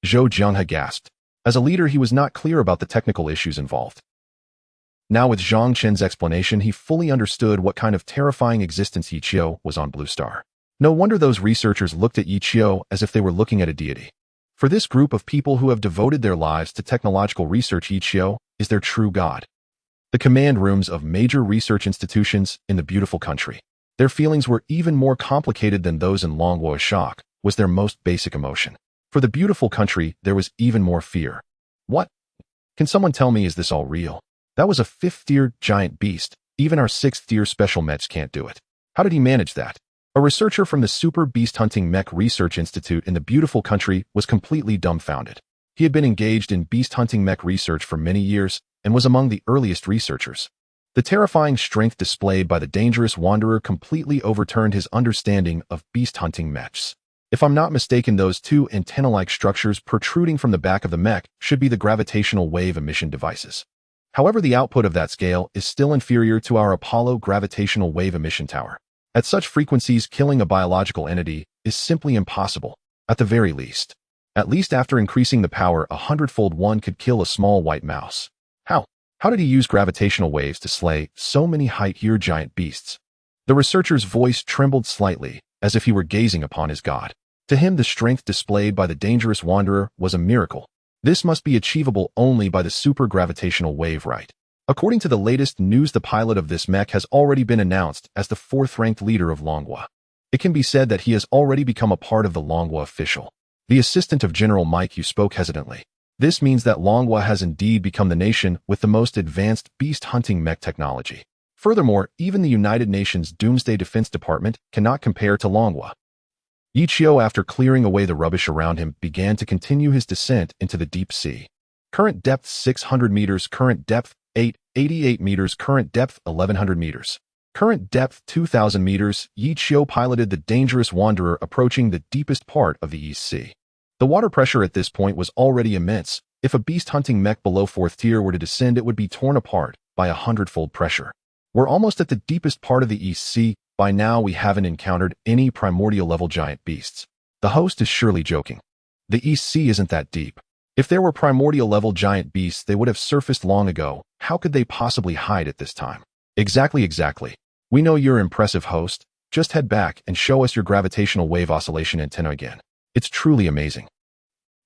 Zhou Jianghe gasped. As a leader, he was not clear about the technical issues involved. Now, with Zhang Chen's explanation, he fully understood what kind of terrifying existence Yiqiu was on Blue Star. No wonder those researchers looked at Yiqiu as if they were looking at a deity. For this group of people who have devoted their lives to technological research, Yiqiu is their true god. The command rooms of major research institutions in the beautiful country. Their feelings were even more complicated than those in Longwo. Shock was their most basic emotion. For the beautiful country, there was even more fear. What? Can someone tell me, is this all real? That was a 5th-tier giant beast. Even our 6th-tier special mechs can't do it. How did he manage that? A researcher from the Super Beast Hunting Mech Research Institute in the beautiful country was completely dumbfounded. He had been engaged in beast hunting mech research for many years and was among the earliest researchers. The terrifying strength displayed by the dangerous wanderer completely overturned his understanding of beast hunting mechs. If I'm not mistaken, those two antenna-like structures protruding from the back of the mech should be the gravitational wave emission devices. However, the output of that scale is still inferior to our Apollo gravitational wave emission tower. At such frequencies, killing a biological entity is simply impossible, at the very least. At least after increasing the power 100-fold, one could kill a small white mouse. How? How did he use gravitational waves to slay so many height-year giant beasts? The researcher's voice trembled slightly, as if he were gazing upon his god. To him, the strength displayed by the dangerous wanderer was a miracle. This must be achievable only by the super-gravitational wave right. According to the latest news, the pilot of this mech has already been announced as the 4th-ranked leader of manhwa. It can be said that he has already become a part of the manhwa official. The assistant of General Mike Yu spoke hesitantly. This means that manhwa has indeed become the nation with the most advanced beast-hunting mech technology. Furthermore, even the United Nations Doomsday Defense Department cannot compare to manhwa. Ichio, after clearing away the rubbish around him, began to continue his descent into the deep sea. Current depth 600 meters, current depth 88 meters, current depth 1100 meters. Current depth 2000 meters. Ichio piloted the dangerous wanderer approaching the deepest part of the East Sea. The water pressure at this point was already immense. If a beast-hunting mech below 4th tier were to descend, it would be torn apart by 100-fold pressure. We're almost at the deepest part of the East Sea. By now, we haven't encountered any primordial-level giant beasts. The host is surely joking. The East Sea isn't that deep. If there were primordial-level giant beasts, they would have surfaced long ago. How could they possibly hide at this time? Exactly. We know you're impressive, host. Just head back and show us your gravitational wave oscillation antenna again. It's truly amazing.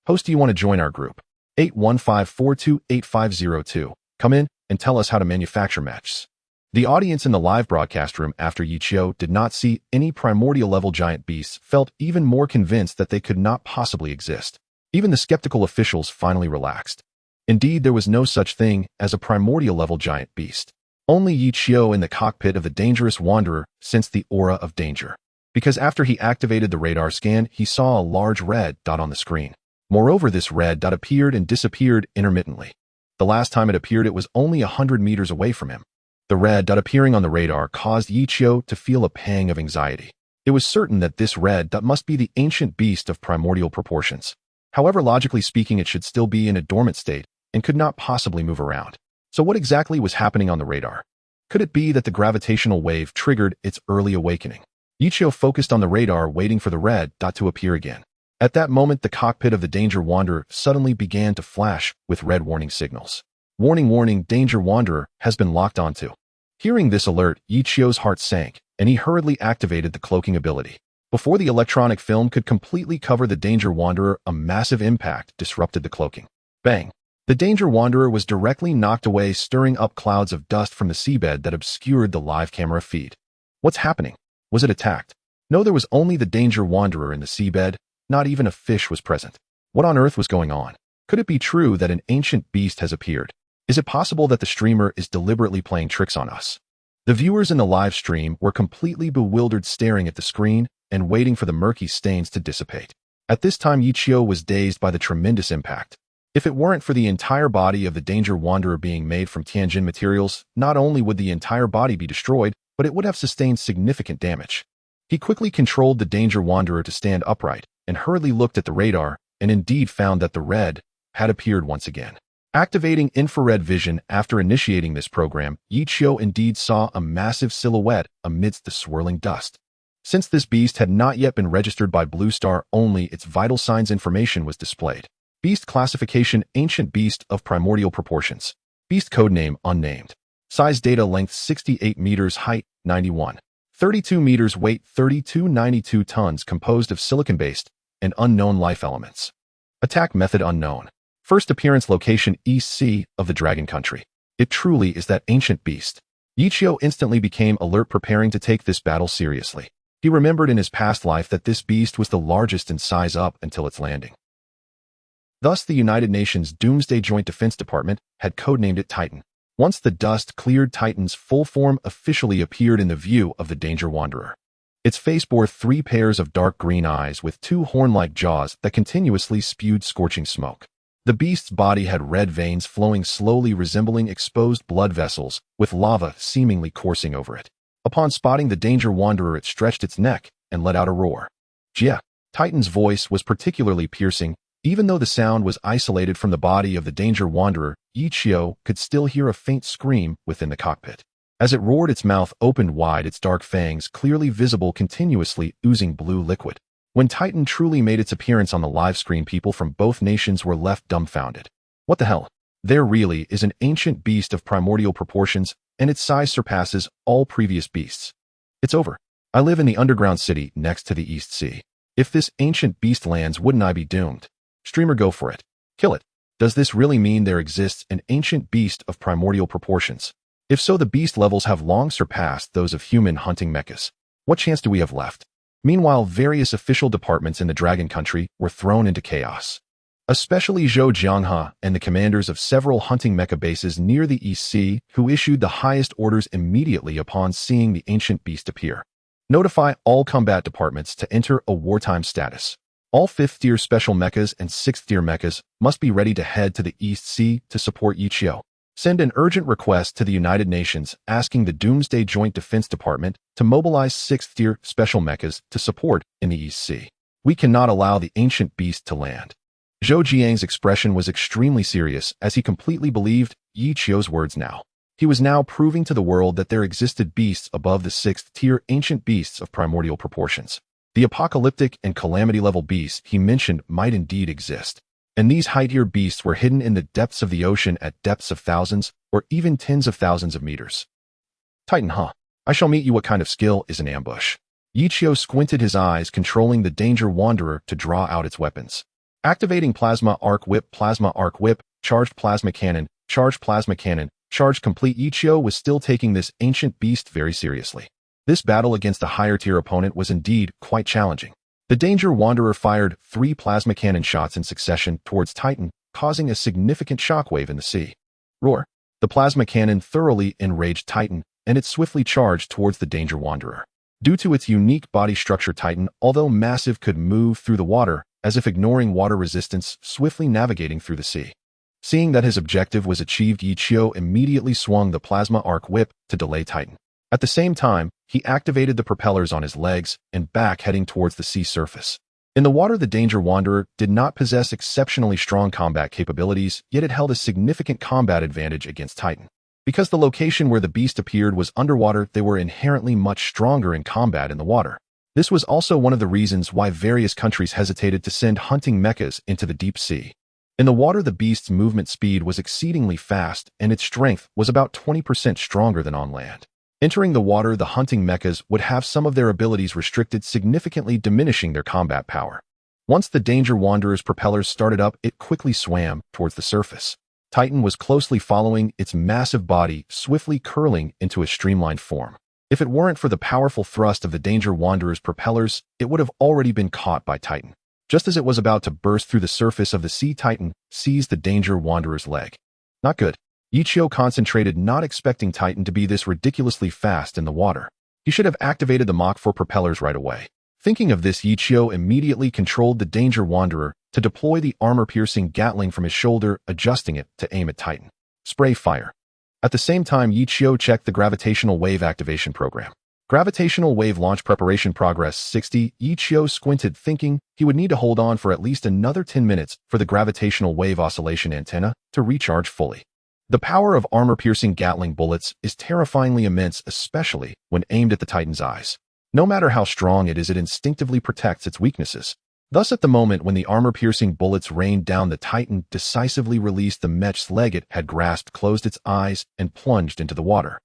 Host, do you want to join our group? 815428502. Come in and tell us how to manufacture mechs. The audience in the live broadcast room, after Ichio did not see any primordial-level giant beasts, felt even more convinced that they could not possibly exist. Even the skeptical officials finally relaxed. Indeed, there was no such thing as a primordial-level giant beast. Only Ichio in the cockpit of the dangerous wanderer sensed the aura of danger. Because after he activated the radar scan, he saw a large red dot on the screen. Moreover, this red dot appeared and disappeared intermittently. The last time it appeared, it was only 100 meters away from him. The red dot appearing on the radar caused Ichio to feel a pang of anxiety. It was certain that this red dot must be the ancient beast of primordial proportions. However, logically speaking, it should still be in a dormant state and could not possibly move around. So what exactly was happening on the radar? Could it be that the gravitational wave triggered its early awakening? Ichio focused on the radar, waiting for the red dot to appear again. At that moment, the cockpit of the Danger Wanderer suddenly began to flash with red warning signals. Warning, warning, Danger Wanderer has been locked onto. Hearing this alert, Ichio's heart sank, and he hurriedly activated the cloaking ability. Before the electronic film could completely cover the Danger Wanderer, a massive impact disrupted the cloaking. Bang! The Danger Wanderer was directly knocked away, stirring up clouds of dust from the seabed that obscured the live camera feed. What's happening? Was it attacked? No, there was only the Danger Wanderer in the seabed. Not even a fish was present. What on earth was going on? Could it be true that an ancient beast has appeared? Is it possible that the streamer is deliberately playing tricks on us? The viewers in the live stream were completely bewildered, staring at the screen and waiting for the murky stains to dissipate. At this time, Ichio was dazed by the tremendous impact. If it weren't for the entire body of the Danger Wanderer being made from Tianjin materials, not only would the entire body be destroyed, but it would have sustained significant damage. He quickly controlled the Danger Wanderer to stand upright and hurriedly looked at the radar and indeed found that the red had appeared once again. Activating infrared vision after initiating this program, Ichio indeed saw a massive silhouette amidst the swirling dust. Since this beast had not yet been registered by Blue Star, only its vital signs information was displayed. Beast classification: ancient beast of primordial proportions. Beast codename unnamed. Size data: length 68 meters, height 91. 32 meters, weight 3292 tons, composed of silicon-based and unknown life elements. Attack method unknown. First appearance location: East Sea of the Dragon Country. It truly is that ancient beast. Ichio instantly became alert, preparing to take this battle seriously. He remembered in his past life that this beast was the largest in size up until its landing. Thus, the United Nations Doomsday Joint Defense Department had codenamed it Titan. Once the dust cleared, Titan's full form officially appeared in the view of the Danger Wanderer. Its face bore 3 pairs of dark green eyes with 2 horn-like jaws that continuously spewed scorching smoke. The beast's body had red veins flowing slowly, resembling exposed blood vessels, with lava seemingly coursing over it. Upon spotting the Danger Wanderer, it stretched its neck and let out a roar. Jia! Titan's voice was particularly piercing. Even though the sound was isolated from the body of the danger wanderer, Ichio could still hear a faint scream within the cockpit. As it roared, its mouth opened wide, its dark fangs clearly visible, continuously oozing blue liquid. When Titan truly made its appearance on the live screen, people from both nations were left dumbfounded. What the hell? There really is an ancient beast of primordial proportions, and its size surpasses all previous beasts. It's over. I live in the underground city next to the East Sea. If this ancient beast lands, wouldn't I be doomed? Streamer, go for it. Kill it. Does this really mean there exists an ancient beast of primordial proportions? If so, the beast levels have long surpassed those of human hunting mechas. What chance do we have left? Meanwhile, various official departments in the Dragon Country were thrown into chaos. Especially Zhou Jianghe and the commanders of several hunting mecha bases near the East Sea, who issued the highest orders immediately upon seeing the ancient beast appear. Notify all combat departments to enter a wartime status. All 5th-tier special mechas and 6th-tier mechas must be ready to head to the East Sea to support Ichio. Send an urgent request to the United Nations asking the Doomsday Joint Defense Department to mobilize 6th-tier special mechas to support in the East Sea. We cannot allow the ancient beast to land. Zhou Jiang's expression was extremely serious as he completely believed Ichio's words now. He was now proving to the world that there existed beasts above the 6th-tier ancient beasts of primordial proportions. The apocalyptic and calamity-level beasts he mentioned might indeed exist. And these high-tier beasts were hidden in the depths of the ocean at depths of thousands or even tens of thousands of meters. Titan, huh? I shall meet you. What kind of skill is an ambush? Ichio squinted his eyes, controlling the danger wanderer to draw out its weapons. Activating plasma arc whip, charged plasma cannon, charged complete. Ichio was still taking this ancient beast very seriously. This battle against a higher-tier opponent was indeed quite challenging. The danger wanderer fired 3 plasma cannon shots in succession towards Titan, causing a significant shockwave in the sea. Roar! The plasma cannon thoroughly enraged Titan, and it swiftly charged towards the danger wanderer. Due to its unique body structure, Titan, although massive, could move through the water, as if ignoring water resistance, swiftly navigating through the sea. Seeing that his objective was achieved, Ichio immediately swung the plasma arc whip to delay Titan. At the same time, he activated the propellers on his legs and back, heading towards the sea surface. In the water, the danger wanderer did not possess exceptionally strong combat capabilities, yet it held a significant combat advantage against Titan. Because the location where the beast appeared was underwater, they were inherently much stronger in combat in the water. This was also one of the reasons why various countries hesitated to send hunting mechas into the deep sea. In the water, the beast's movement speed was exceedingly fast, and its strength was about 20% stronger than on land. Entering the water, the hunting mechas would have some of their abilities restricted, significantly diminishing their combat power. Once the danger wanderer's propellers started up, it quickly swam towards the surface. Titan was closely following, its massive body swiftly curling into a streamlined form. If it weren't for the powerful thrust of the danger wanderer's propellers, it would have already been caught by Titan. Just as it was about to burst through the surface of the sea, Titan seized the danger wanderer's leg. Not good. Ichio concentrated, not expecting Titan to be this ridiculously fast in the water. He should have activated the Mach 4 propellers right away. Thinking of this, Ichio immediately controlled the danger wanderer to deploy the armor-piercing Gatling from his shoulder, adjusting it to aim at Titan. Spray fire. At the same time, Ichio checked the gravitational wave activation program. Gravitational wave launch preparation progress 60. Ichio squinted, thinking he would need to hold on for at least another 10 minutes for the gravitational wave oscillation antenna to recharge fully. The power of armor-piercing Gatling bullets is terrifyingly immense, especially when aimed at the Titan's eyes. No matter how strong it is, it instinctively protects its weaknesses. Thus, at the moment when the armor-piercing bullets rained down, the Titan decisively released the mech's leg it had grasped, closed its eyes, and plunged into the water.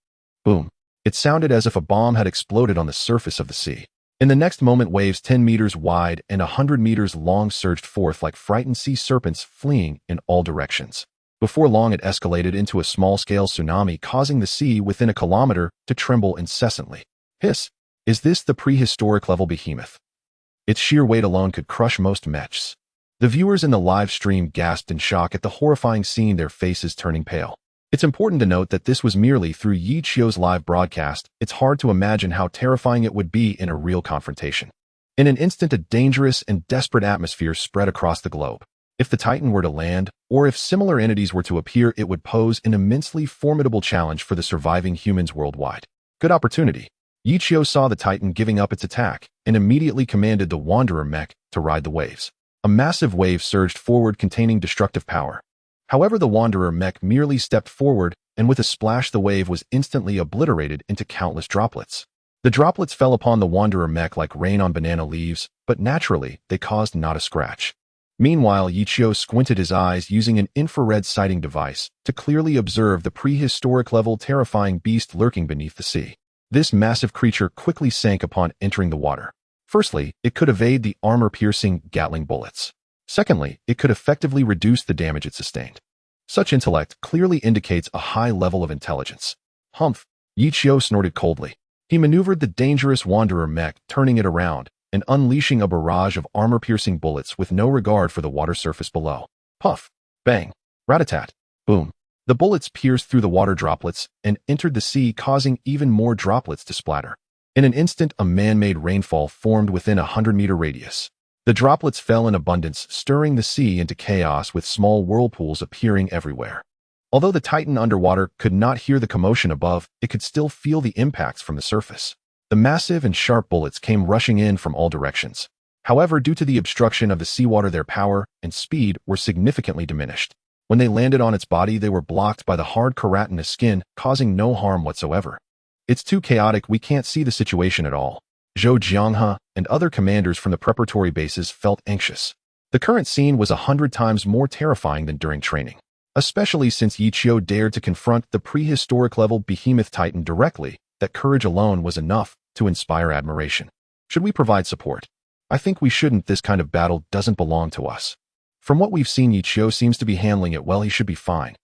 Boom! It sounded as if a bomb had exploded on the surface of the sea. In the next moment, waves 10 meters wide and 100 meters long surged forth like frightened sea serpents, fleeing in all directions. Before long, it escalated into a small-scale tsunami, causing the sea within a kilometer to tremble incessantly. Hiss! Is this the prehistoric level behemoth? Its sheer weight alone could crush most mechs. The viewers in the live stream gasped in shock at the horrifying scene, their faces turning pale. It's important to note that this was merely through Ichio's live broadcast. It's hard to imagine how terrifying it would be in a real confrontation. In an instant, a dangerous and desperate atmosphere spread across the globe. If the Titan were to land, or if similar entities were to appear, it would pose an immensely formidable challenge for the surviving humans worldwide. Good opportunity. Yichio saw the Titan giving up its attack and immediately commanded the Wanderer mech to ride the waves. A massive wave surged forward containing destructive power. However, the Wanderer mech merely stepped forward, and with a splash the wave was instantly obliterated into countless droplets. The droplets fell upon the Wanderer mech like rain on banana leaves, but naturally, they caused not a scratch. Meanwhile, Yichio squinted his eyes using an infrared sighting device to clearly observe the prehistoric-level terrifying beast lurking beneath the sea. This massive creature quickly sank upon entering the water. Firstly, it could evade the armor-piercing Gatling bullets. Secondly, it could effectively reduce the damage it sustained. Such intellect clearly indicates a high level of intelligence. Humph! Yichio snorted coldly. He maneuvered the dangerous Wanderer mech, turning it around and unleashing a barrage of armor-piercing bullets with no regard for the water surface below. Puff! Bang! Rat-a-tat! Boom! The bullets pierced through the water droplets and entered the sea, causing even more droplets to splatter. In an instant, a man-made rainfall formed within a 100-meter radius. The droplets fell in abundance, stirring the sea into chaos with small whirlpools appearing everywhere. Although the Titan underwater could not hear the commotion above, it could still feel the impacts from the surface. The massive and sharp bullets came rushing in from all directions. However, due to the obstruction of the seawater, their power and speed were significantly diminished. When they landed on its body, they were blocked by the hard keratinous skin, causing no harm whatsoever. It's too chaotic, we can't see the situation at all. Zhou Jianghe and other commanders from the preparatory bases felt anxious. The current scene was 100 times more terrifying than during training, especially since Yichio dared to confront the prehistoric-level behemoth Titan directly. That courage alone was enough to inspire admiration. Should we provide support? I think we shouldn't. This kind of battle doesn't belong to us. From what we've seen, Yichio seems to be handling it well. He should be fine.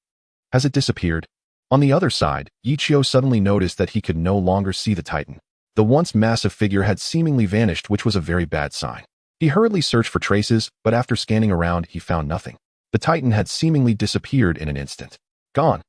Has it disappeared? On the other side, Yichio suddenly noticed that he could no longer see the Titan. The once massive figure had seemingly vanished, which was a very bad sign. He hurriedly searched for traces, but after scanning around, he found nothing. The Titan had seemingly disappeared in an instant. Gone.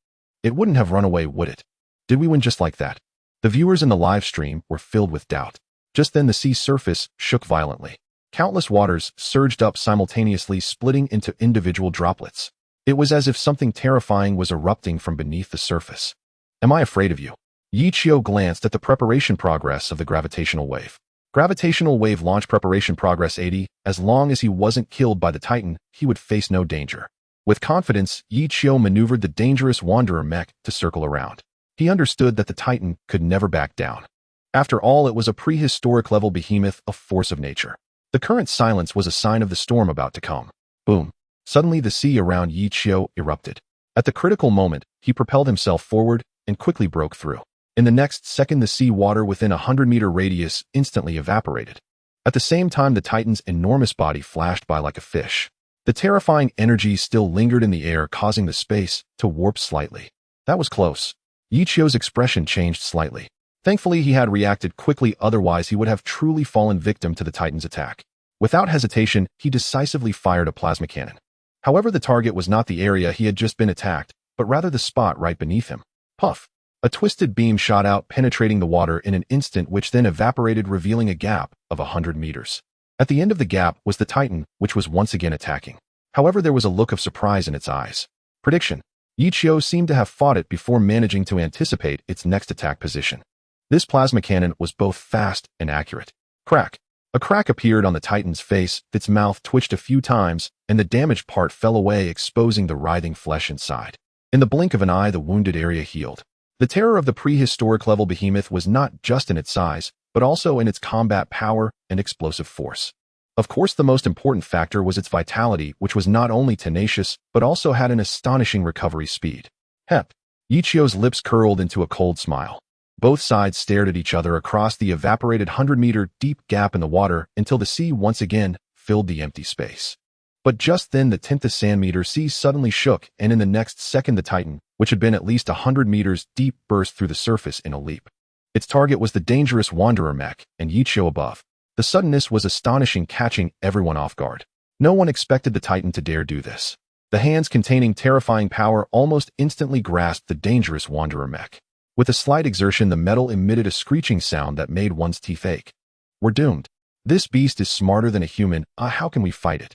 It wouldn't have run away, would it? Did we win just like that? The viewers in the live stream were filled with doubt. Just then the sea surface shook violently. Countless waters surged up simultaneously, splitting into individual droplets. It was as if something terrifying was erupting from beneath the surface. Am I afraid of you? Yichio glanced at the preparation progress of the gravitational wave. Gravitational wave launch preparation progress 80. As long as he wasn't killed by the Titan, he would face no danger. With confidence, Yichio maneuvered the dangerous Wanderer mech to circle around. He understood that the Titan could never back down. After all, it was a prehistoric-level behemoth, a force of nature. The current silence was a sign of the storm about to come. Boom. Suddenly, the sea around Yichio erupted. At the critical moment, he propelled himself forward and quickly broke through. In the next second, the sea water within a 100-meter radius instantly evaporated. At the same time, the Titan's enormous body flashed by like a fish. The terrifying energy still lingered in the air, causing the space to warp slightly. That was close. Yichio's expression changed slightly. Thankfully, he had reacted quickly, otherwise he would have truly fallen victim to the Titan's attack. Without hesitation, he decisively fired a plasma cannon. However, the target was not the area he had just been attacked, but rather the spot right beneath him. Puff! A twisted beam shot out, penetrating the water in an instant, which then evaporated, revealing a gap of 100 meters. At the end of the gap was the Titan, which was once again attacking. However, there was a look of surprise in its eyes. Prediction. Yichio seemed to have fought it before managing to anticipate its next attack position. This plasma cannon was both fast and accurate. Crack. A crack appeared on the Titan's face, its mouth twitched a few times, and the damaged part fell away, exposing the writhing flesh inside. In the blink of an eye, the wounded area healed. The terror of the prehistoric-level behemoth was not just in its size, but also in its combat power and explosive force. Of course, the most important factor was its vitality, which was not only tenacious, but also had an astonishing recovery speed. Hep. Yichio's lips curled into a cold smile. Both sides stared at each other across the evaporated 100-meter deep gap in the water until the sea once again filled the empty space. But just then the 10th sand-meter sea suddenly shook, and in the next second the Titan, which had been at least 100 meters deep, burst through the surface in a leap. Its target was the dangerous Wanderer mech, and Yichio above. The suddenness was astonishing, catching everyone off guard. No one expected the Titan to dare do this. The hands containing terrifying power almost instantly grasped the dangerous Wanderer mech. With a slight exertion, the metal emitted a screeching sound that made one's teeth ache. We're doomed. This beast is smarter than a human. How can we fight it?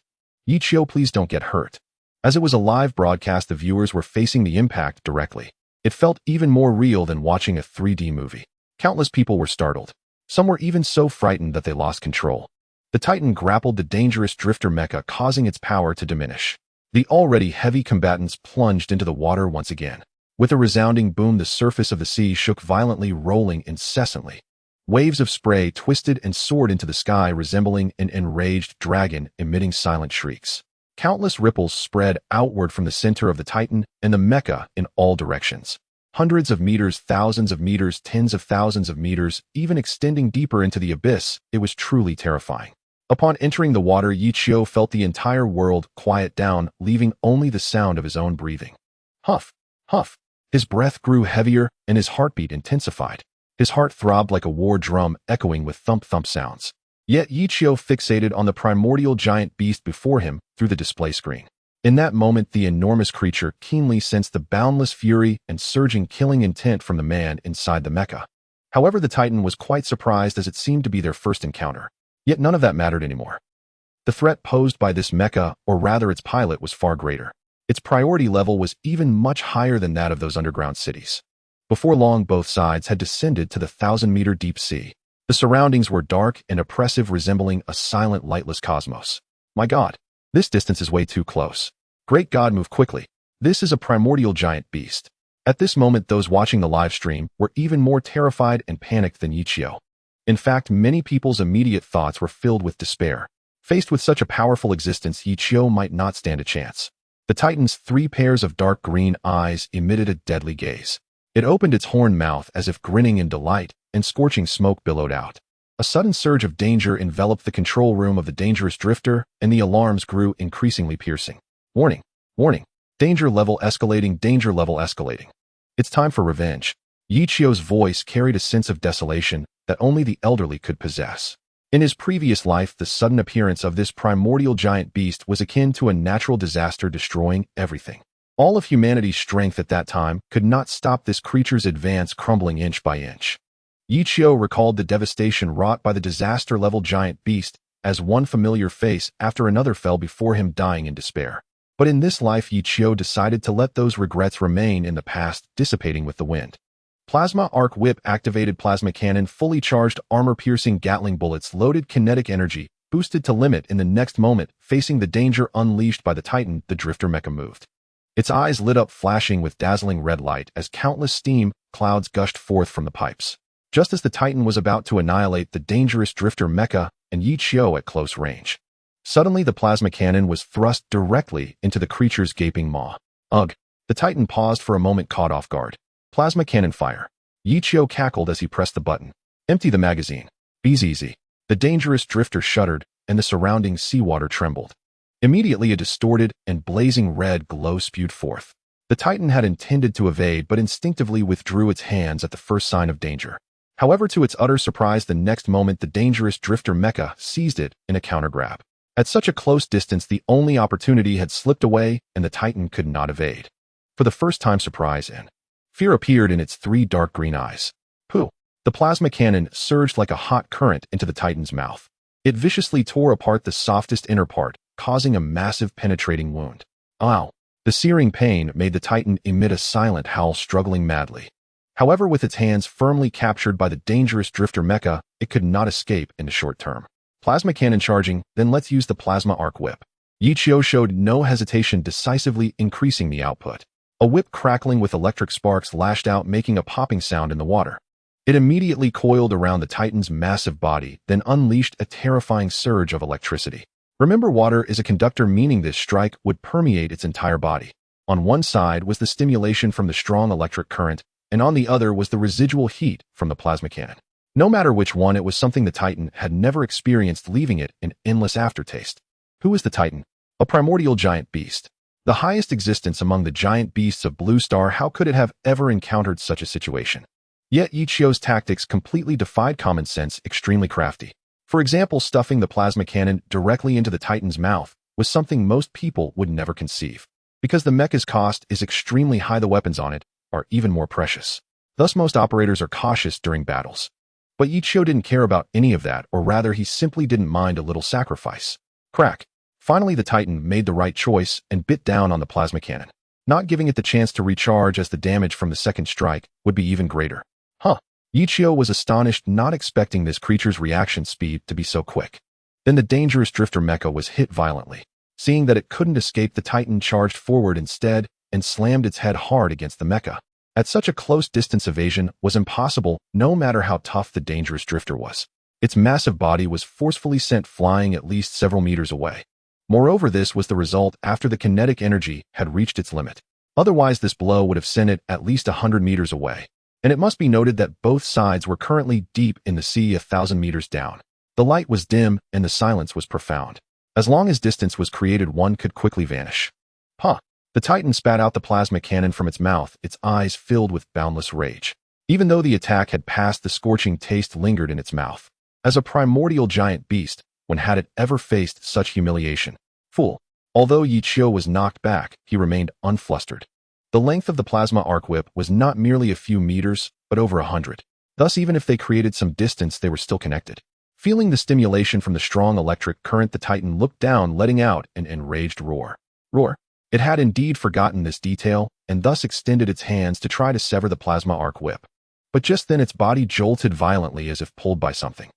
Yichio, please don't get hurt. As it was a live broadcast, the viewers were facing the impact directly. It felt even more real than watching a 3D movie. Countless people were startled. Some were even so frightened that they lost control. The Titan grappled the dangerous drifter mecha, causing its power to diminish. The already heavy combatants plunged into the water once again. With a resounding boom, the surface of the sea shook violently, rolling incessantly. Waves of spray twisted and soared into the sky, resembling an enraged dragon emitting silent shrieks. Countless ripples spread outward from the center of the Titan and the mecha in all directions. Hundreds of meters, thousands of meters, tens of thousands of meters, even extending deeper into the abyss. It was truly terrifying. Upon entering the water, Yichio felt the entire world quiet down, leaving only the sound of his own breathing. Huff, huff. His breath grew heavier and his heartbeat intensified. His heart throbbed like a war drum, echoing with thump-thump sounds. Yet Yichio fixated on the primordial giant beast before him through the display screen. In that moment, the enormous creature keenly sensed the boundless fury and surging killing intent from the man inside the mecha. However, the Titan was quite surprised, as it seemed to be their first encounter. Yet none of that mattered anymore. The threat posed by this mecha, or rather its pilot, was far greater. Its priority level was even much higher than that of those underground cities. Before long, both sides had descended to the 1,000-meter deep sea. The surroundings were dark and oppressive, resembling a silent, lightless cosmos. My God, this distance is way too close. Great God, move quickly. This is a primordial giant beast. At this moment, those watching the live stream were even more terrified and panicked than Yichio. In fact, many people's immediate thoughts were filled with despair. Faced with such a powerful existence, Yichio might not stand a chance. The Titan's 3 pairs of dark green eyes emitted a deadly gaze. It opened its horned mouth as if grinning in delight, and scorching smoke billowed out. A sudden surge of danger enveloped the control room of the dangerous drifter, and the alarms grew increasingly piercing. Warning! Warning! Danger level escalating! Danger level escalating! It's time for revenge. Yichio's voice carried a sense of desolation that only the elderly could possess. In his previous life, the sudden appearance of this primordial giant beast was akin to a natural disaster, destroying everything. All of humanity's strength at that time could not stop this creature's advance, crumbling inch by inch. Yichio recalled the devastation wrought by the disaster-level giant beast as one familiar face after another fell before him, dying in despair. But in this life, Yichio decided to let those regrets remain in the past, dissipating with the wind. Plasma Arc Whip activated. Plasma Cannon, fully charged, armor-piercing Gatling bullets, loaded kinetic energy, boosted to limit. In the next moment, facing the danger unleashed by the Titan, the drifter mecha moved. Its eyes lit up, flashing with dazzling red light as countless steam clouds gushed forth from the pipes. Just as the Titan was about to annihilate the dangerous drifter mecha and Yichio at close range, suddenly the plasma cannon was thrust directly into the creature's gaping maw. Ugh! The Titan paused for a moment, caught off guard. Plasma cannon fire. Yichio cackled as he pressed the button. Empty the magazine. Easy. The dangerous drifter shuddered, and the surrounding seawater trembled. Immediately, a distorted and blazing red glow spewed forth. The Titan had intended to evade, but instinctively withdrew its hands at the first sign of danger. However, to its utter surprise, the next moment the dangerous drifter mecha seized it in a countergrab. At such a close distance, the only opportunity had slipped away, and the Titan could not evade. For the first time, surprise and fear appeared in its 3 dark green eyes. Pooh! The plasma cannon surged like a hot current into the Titan's mouth. It viciously tore apart the softest inner part, causing a massive penetrating wound. Ow! The searing pain made the Titan emit a silent howl, struggling madly. However, with its hands firmly captured by the dangerous drifter mecha, it could not escape in the short term. Plasma cannon charging, then let's use the plasma arc whip. Yichio showed no hesitation, decisively increasing the output. A whip crackling with electric sparks lashed out, making a popping sound in the water. It immediately coiled around the Titan's massive body, then unleashed a terrifying surge of electricity. Remember, water is a conductor, meaning this strike would permeate its entire body. On one side was the stimulation from the strong electric current, and on the other was the residual heat from the plasma cannon. No matter which one, it was something the Titan had never experienced, leaving it an endless aftertaste. Who is the Titan? A primordial giant beast. The highest existence among the giant beasts of Blue Star. How could it have ever encountered such a situation? Yet Yichio's tactics completely defied common sense, extremely crafty. For example, stuffing the plasma cannon directly into the Titan's mouth was something most people would never conceive. Because the mecha's cost is extremely high, the weapons on it are even more precious. Thus, most operators are cautious during battles. But Yichio didn't care about any of that, or rather, he simply didn't mind a little sacrifice. Crack. Finally, the Titan made the right choice and bit down on the plasma cannon, not giving it the chance to recharge, as the damage from the second strike would be even greater. Huh. Yichio was astonished, not expecting this creature's reaction speed to be so quick. Then the dangerous drifter mecha was hit violently. Seeing that it couldn't escape, the Titan charged forward instead and slammed its head hard against the mecha. At such a close distance, evasion was impossible, no matter how tough the dangerous drifter was. Its massive body was forcefully sent flying at least several meters away. Moreover, this was the result after the kinetic energy had reached its limit. Otherwise, this blow would have sent it at least 100 meters away. And it must be noted that both sides were currently deep in the sea, 1,000 meters down. The light was dim and the silence was profound. As long as distance was created, one could quickly vanish. The Titan spat out the plasma cannon from its mouth, its eyes filled with boundless rage. Even though the attack had passed, the scorching taste lingered in its mouth. As a primordial giant beast, when had it ever faced such humiliation? Fool. Although Yichio was knocked back, he remained unflustered. The length of the plasma arc whip was not merely a few meters, but over 100. Thus, even if they created some distance, they were still connected. Feeling the stimulation from the strong electric current, the Titan looked down, letting out an enraged roar. It had indeed forgotten this detail, and thus extended its hands to try to sever the plasma arc whip. But just then its body jolted violently as if pulled by something.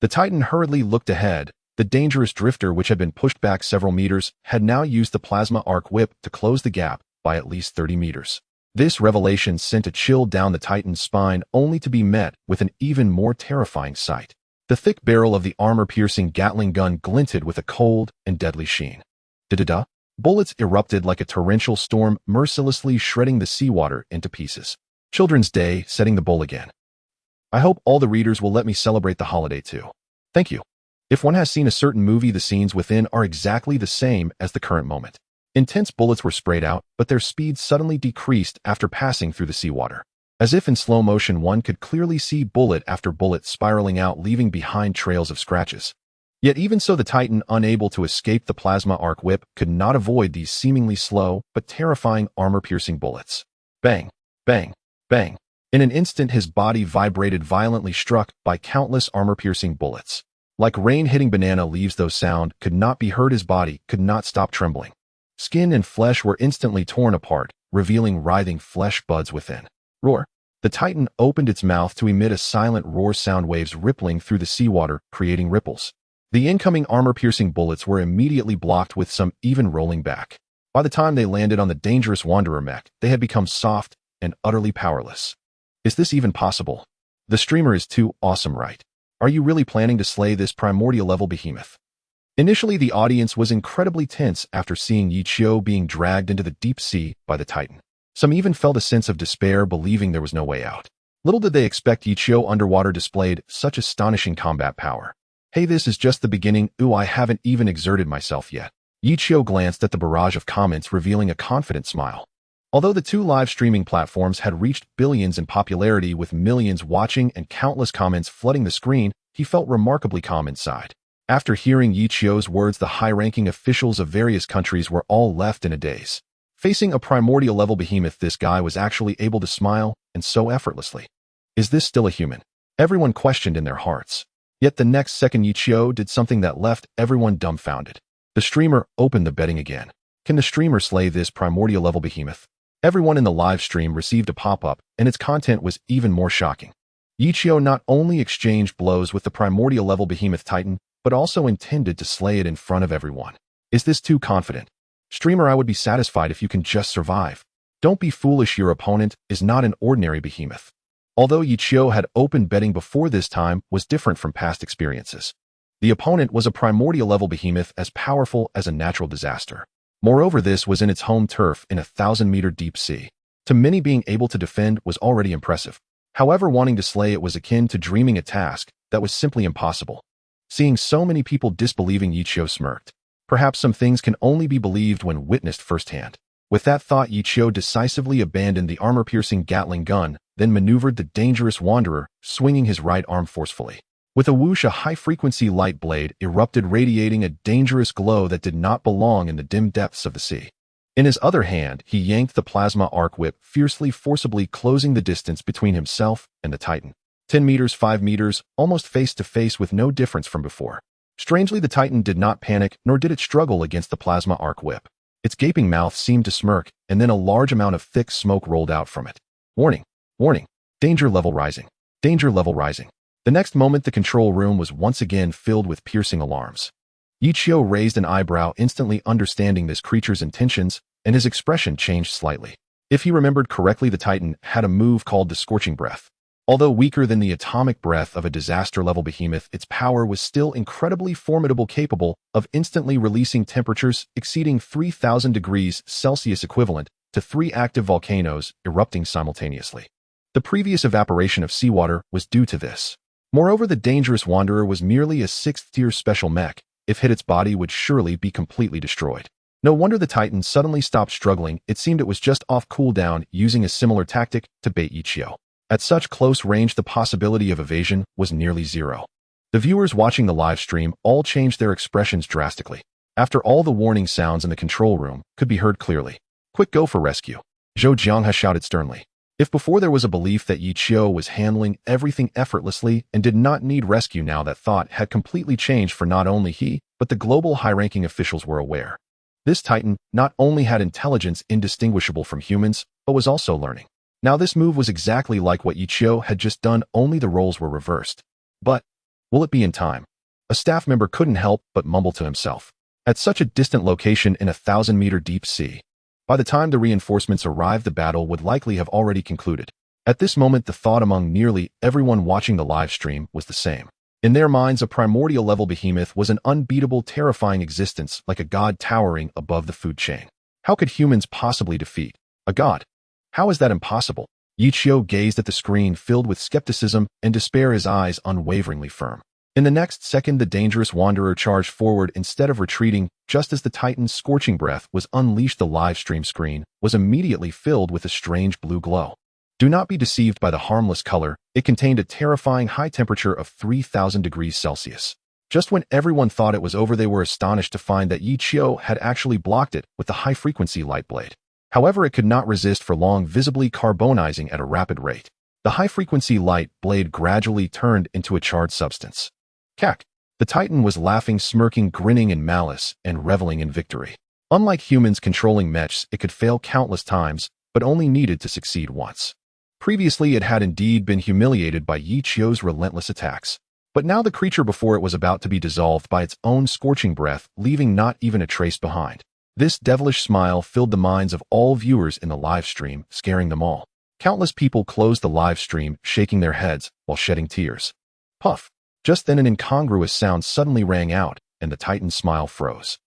The Titan hurriedly looked ahead. The dangerous drifter, which had been pushed back several meters, had now used the plasma arc whip to close the gap by at least 30 meters. This revelation sent a chill down the Titan's spine, only to be met with an even more terrifying sight. The thick barrel of the armor-piercing Gatling gun glinted with a cold and deadly sheen. Da-da-da! Bullets erupted like a torrential storm, mercilessly shredding the seawater into pieces. Children's Day, setting the bull again. I hope all the readers will let me celebrate the holiday too. Thank you. If one has seen a certain movie, the scenes within are exactly the same as the current moment. Intense bullets were sprayed out, but their speed suddenly decreased after passing through the seawater. As if in slow motion, one could clearly see bullet after bullet spiraling out, leaving behind trails of scratches. Yet even so, the Titan, unable to escape the plasma arc whip, could not avoid these seemingly slow but terrifying armor-piercing bullets. Bang, bang, bang. In an instant, his body vibrated violently, struck by countless armor-piercing bullets. Like rain hitting banana leaves, though sound could not be heard, his body could not stop trembling. Skin and flesh were instantly torn apart, revealing writhing flesh buds within. Roar. The Titan opened its mouth to emit a silent roar, sound waves rippling through the seawater, creating ripples. The incoming armor-piercing bullets were immediately blocked, with some even rolling back. By the time they landed on the dangerous wanderer mech, they had become soft and utterly powerless. Is this even possible? The streamer is too awesome, right? Are you really planning to slay this primordial level behemoth? Initially, the audience was incredibly tense after seeing Yichio being dragged into the deep sea by the Titan. Some even felt a sense of despair, believing there was no way out. Little did they expect Yichio underwater displayed such astonishing combat power. Hey, this is just the beginning. Ooh, I haven't even exerted myself yet. Yichio glanced at the barrage of comments, revealing a confident smile. Although the two live streaming platforms had reached billions in popularity, with millions watching and countless comments flooding the screen, he felt remarkably calm inside. After hearing Yichio's words, the high-ranking officials of various countries were all left in a daze. Facing a primordial level behemoth, this guy was actually able to smile, and so effortlessly. Is this still a human? Everyone questioned in their hearts. Yet the next second, Yichio did something that left everyone dumbfounded. The streamer opened the betting again. Can the streamer slay this primordial level behemoth? Everyone in the live stream received a pop-up, and its content was even more shocking. Yichio not only exchanged blows with the primordial level behemoth Titan, but also intended to slay it in front of everyone. Is this too confident? Streamer, I would be satisfied if you can just survive. Don't be foolish, your opponent is not an ordinary behemoth. Although Yichio had opened betting before, this time was different from past experiences. The opponent was a primordial level behemoth as powerful as a natural disaster. Moreover, this was in its home turf in a 1,000-meter deep sea. To many, being able to defend was already impressive. However, wanting to slay it was akin to dreaming a task that was simply impossible. Seeing so many people disbelieving, Yichio smirked. Perhaps some things can only be believed when witnessed firsthand. With that thought, Yichio decisively abandoned the armor-piercing Gatling gun, then maneuvered the dangerous wanderer, swinging his right arm forcefully. With a whoosh, a high-frequency light blade erupted, radiating a dangerous glow that did not belong in the dim depths of the sea. In his other hand, he yanked the plasma arc whip fiercely, forcibly closing the distance between himself and the Titan. 10 meters, 5 meters, almost face to face, with no difference from before. Strangely, the Titan did not panic, nor did it struggle against the plasma arc whip. Its gaping mouth seemed to smirk, and then a large amount of thick smoke rolled out from it. Warning! Warning! Danger level rising. Danger level rising. The next moment, the control room was once again filled with piercing alarms. Ichio raised an eyebrow, instantly understanding this creature's intentions, and his expression changed slightly. If he remembered correctly, the Titan had a move called the Scorching Breath. Although weaker than the atomic breath of a disaster-level behemoth, its power was still incredibly formidable, capable of instantly releasing temperatures exceeding 3,000 degrees Celsius, equivalent to 3 active volcanoes erupting simultaneously. The previous evaporation of seawater was due to this. Moreover, the dangerous wanderer was merely a 6th-tier special mech. If hit, its body would surely be completely destroyed. No wonder the Titan suddenly stopped struggling. It seemed it was just off cooldown, using a similar tactic to bait Ichio. At such close range, the possibility of evasion was nearly zero. The viewers watching the live stream all changed their expressions drastically. After all, the warning sounds in the control room could be heard clearly. "Quick, go for rescue," Zhou Jianghe shouted sternly. If before there was a belief that Ichio was handling everything effortlessly and did not need rescue, now that thought had completely changed, for not only he, but the global high-ranking officials were aware. This Titan not only had intelligence indistinguishable from humans, but was also learning. Now this move was exactly like what Ichio had just done, only the roles were reversed. But will it be in time? A staff member couldn't help but mumble to himself. At such a distant location in a 1,000-meter deep sea, by the time the reinforcements arrived, the battle would likely have already concluded. At this moment, the thought among nearly everyone watching the live stream was the same. In their minds, a primordial-level behemoth was an unbeatable, terrifying existence, like a god towering above the food chain. How could humans possibly defeat a god? How is that impossible? Ichio gazed at the screen, filled with skepticism and despair, his eyes unwaveringly firm. In the next second, the dangerous wanderer charged forward instead of retreating. Just as the Titan's scorching breath was unleashed, the live stream screen was immediately filled with a strange blue glow. Do not be deceived by the harmless color. It contained a terrifying high temperature of 3,000 degrees Celsius. Just when everyone thought it was over, they were astonished to find that Ichio had actually blocked it with the high-frequency light blade. However, it could not resist for long, visibly carbonizing at a rapid rate. The high-frequency light blade gradually turned into a charred substance. Cack! The Titan was laughing, smirking, grinning in malice, and reveling in victory. Unlike humans controlling mechs, it could fail countless times, but only needed to succeed once. Previously, it had indeed been humiliated by Ichio's relentless attacks. But now the creature before it was about to be dissolved by its own scorching breath, leaving not even a trace behind. This devilish smile filled the minds of all viewers in the live stream, scaring them all. Countless people closed the live stream, shaking their heads while shedding tears. Puff! Just then an incongruous sound suddenly rang out, and the Titan's smile froze.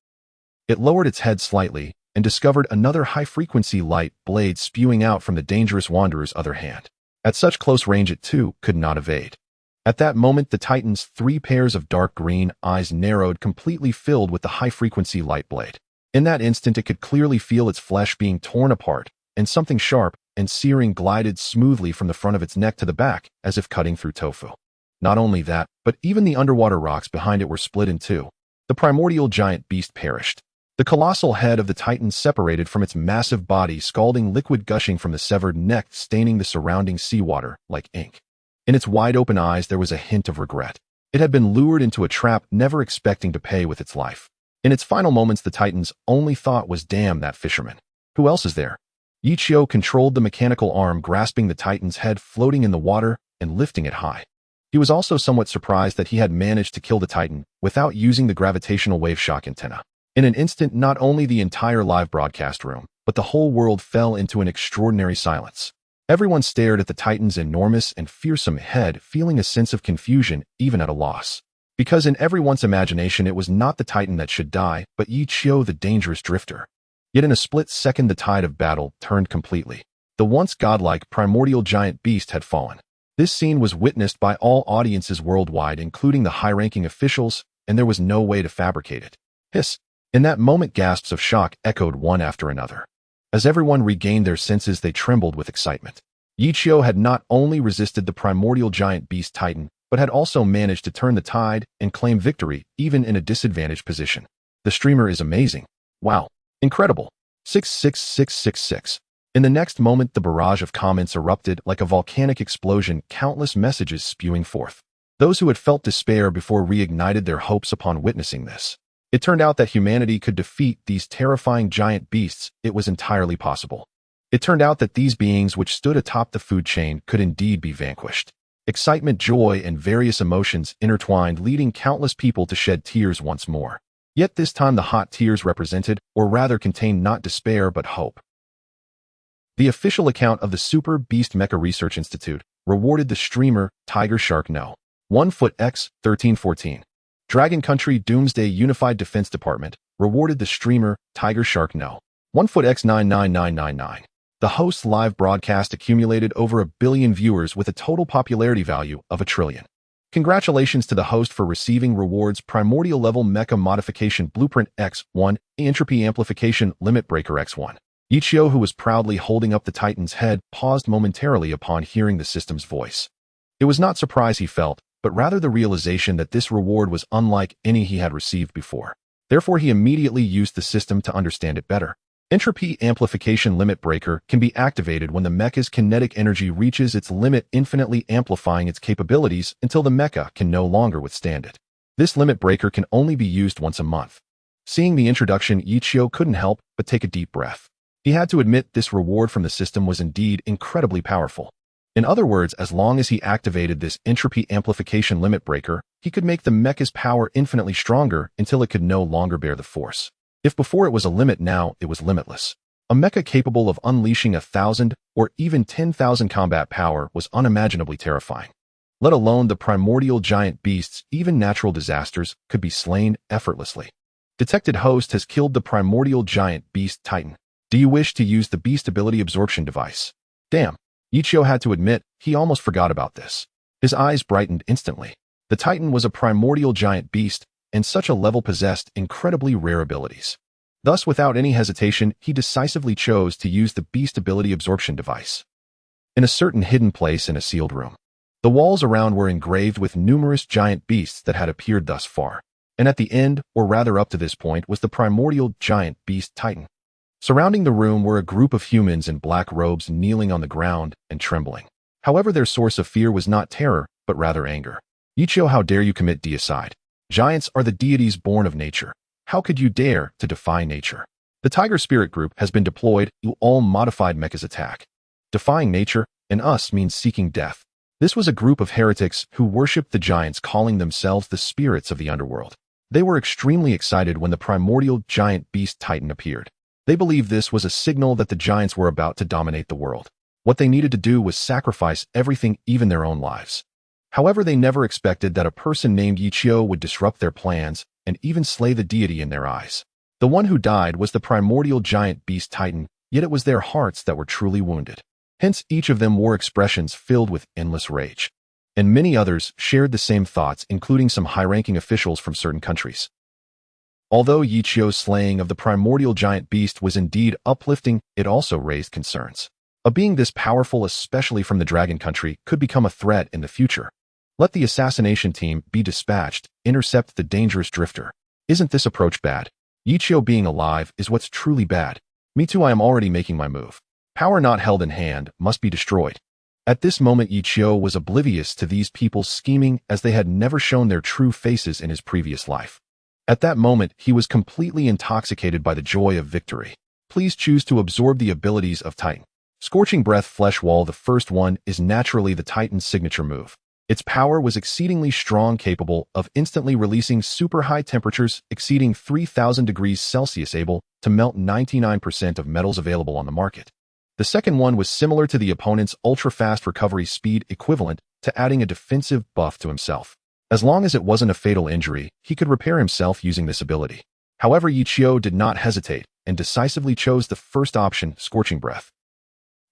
It lowered its head slightly and discovered another high-frequency light blade spewing out from the dangerous wanderer's other hand. At such close range, it too could not evade. At that moment, the Titan's 3 pairs of dark green eyes narrowed, completely filled with the high-frequency light blade. In that instant, it could clearly feel its flesh being torn apart, and something sharp and searing glided smoothly from the front of its neck to the back, as if cutting through tofu. Not only that, but even the underwater rocks behind it were split in two. The primordial giant beast perished. The colossal head of the Titan separated from its massive body, scalding liquid gushing from the severed neck, staining the surrounding seawater like ink. In its wide-open eyes, there was a hint of regret. It had been lured into a trap, never expecting to pay with its life. In its final moments, the Titan's only thought was, "Damn that fisherman. Who else is there?" Ichio controlled the mechanical arm, grasping the Titan's head floating in the water and lifting it high. He was also somewhat surprised that he had managed to kill the Titan without using the gravitational wave shock antenna. In an instant, not only the entire live broadcast room, but the whole world fell into an extraordinary silence. Everyone stared at the Titan's enormous and fearsome head, feeling a sense of confusion, even at a loss. Because in everyone's imagination, it was not the Titan that should die, but Ichio, the dangerous drifter. Yet in a split second, the tide of battle turned completely. The once godlike primordial giant beast had fallen. This scene was witnessed by all audiences worldwide, including the high-ranking officials, and there was no way to fabricate it. Hiss! In that moment, gasps of shock echoed one after another. As everyone regained their senses, they trembled with excitement. Ichio had not only resisted the primordial giant beast Titan, but had also managed to turn the tide and claim victory, even in a disadvantaged position. The streamer is amazing. Wow. Incredible. 66666. In the next moment, the barrage of comments erupted like a volcanic explosion, countless messages spewing forth. Those who had felt despair before reignited their hopes upon witnessing this. It turned out that humanity could defeat these terrifying giant beasts. It was entirely possible. It turned out that these beings which stood atop the food chain could indeed be vanquished. Excitement, joy, and various emotions intertwined, leading countless people to shed tears once more. Yet this time the hot tears represented, or rather contained, not despair but hope. The official account of the Super Beast Mecha Research Institute rewarded the streamer Tiger Shark No. 1 Foot X 1314. Dragon Country Doomsday Unified Defense Department rewarded the streamer Tiger Shark No. 1 Foot X 99999. The host's live broadcast accumulated over 1 billion viewers with a total popularity value of 1 trillion. Congratulations to the host for receiving rewards: Primordial Level Mecha Modification Blueprint X1, Entropy Amplification Limit Breaker X1. Ichio, who was proudly holding up the Titan's head, paused momentarily upon hearing the system's voice. It was not surprise he felt, but rather the realization that this reward was unlike any he had received before. Therefore, he immediately used the system to understand it better. Entropy Amplification Limit Breaker can be activated when the mecha's kinetic energy reaches its limit, infinitely amplifying its capabilities until the mecha can no longer withstand it. This limit breaker can only be used once a month. Seeing the introduction, Ichio couldn't help but take a deep breath. He had to admit this reward from the system was indeed incredibly powerful. In other words, as long as he activated this entropy amplification limit breaker, he could make the mecha's power infinitely stronger until it could no longer bear the force. If before it was a limit, now it was limitless. A mecha capable of unleashing 1,000 or even 10,000 combat power was unimaginably terrifying. Let alone the primordial giant beasts, even natural disasters could be slain effortlessly. Detected host has killed the primordial giant beast Titan. Do you wish to use the beast ability absorption device? Damn. Ichio had to admit, he almost forgot about this. His eyes brightened instantly. The Titan was a primordial giant beast, and such a level possessed incredibly rare abilities. Thus, without any hesitation, he decisively chose to use the beast ability absorption device. In a certain hidden place in a sealed room, the walls around were engraved with numerous giant beasts that had appeared thus far, and at the end, or rather up to this point, was the primordial giant beast Titan. Surrounding the room were a group of humans in black robes kneeling on the ground and trembling. However, their source of fear was not terror, but rather anger. Ichio, how dare you commit deicide? Giants are the deities born of nature. How could you dare to defy nature? The Tiger Spirit Group has been deployed to all modified mechas attack. Defying nature, and us, means seeking death. This was a group of heretics who worshipped the giants, calling themselves the spirits of the underworld. They were extremely excited when the primordial giant beast Titan appeared. They believed this was a signal that the giants were about to dominate the world. What they needed to do was sacrifice everything, even their own lives. However, they never expected that a person named Ichio would disrupt their plans and even slay the deity in their eyes. The one who died was the primordial giant beast Titan, yet it was their hearts that were truly wounded. Hence, each of them wore expressions filled with endless rage. And many others shared the same thoughts, including some high-ranking officials from certain countries. Although Ichio's slaying of the primordial giant beast was indeed uplifting, it also raised concerns. A being this powerful, especially from the Dragon Country, could become a threat in the future. Let the assassination team be dispatched, intercept the dangerous drifter. Isn't this approach bad? Ichio being alive is what's truly bad. Me too, I am already making my move. Power not held in hand must be destroyed. At this moment, Ichio was oblivious to these people's scheming, as they had never shown their true faces in his previous life. At that moment, he was completely intoxicated by the joy of victory. Please choose to absorb the abilities of Titan. Scorching Breath Flesh Wall. The first one is naturally the Titan's signature move. Its power was exceedingly strong, capable of instantly releasing super high temperatures exceeding 3,000 degrees Celsius, able to melt 99% of metals available on the market. The second one was similar to the opponent's ultra-fast recovery speed, equivalent to adding a defensive buff to himself. As long as it wasn't a fatal injury, he could repair himself using this ability. However, Ichio did not hesitate and decisively chose the first option, Scorching Breath.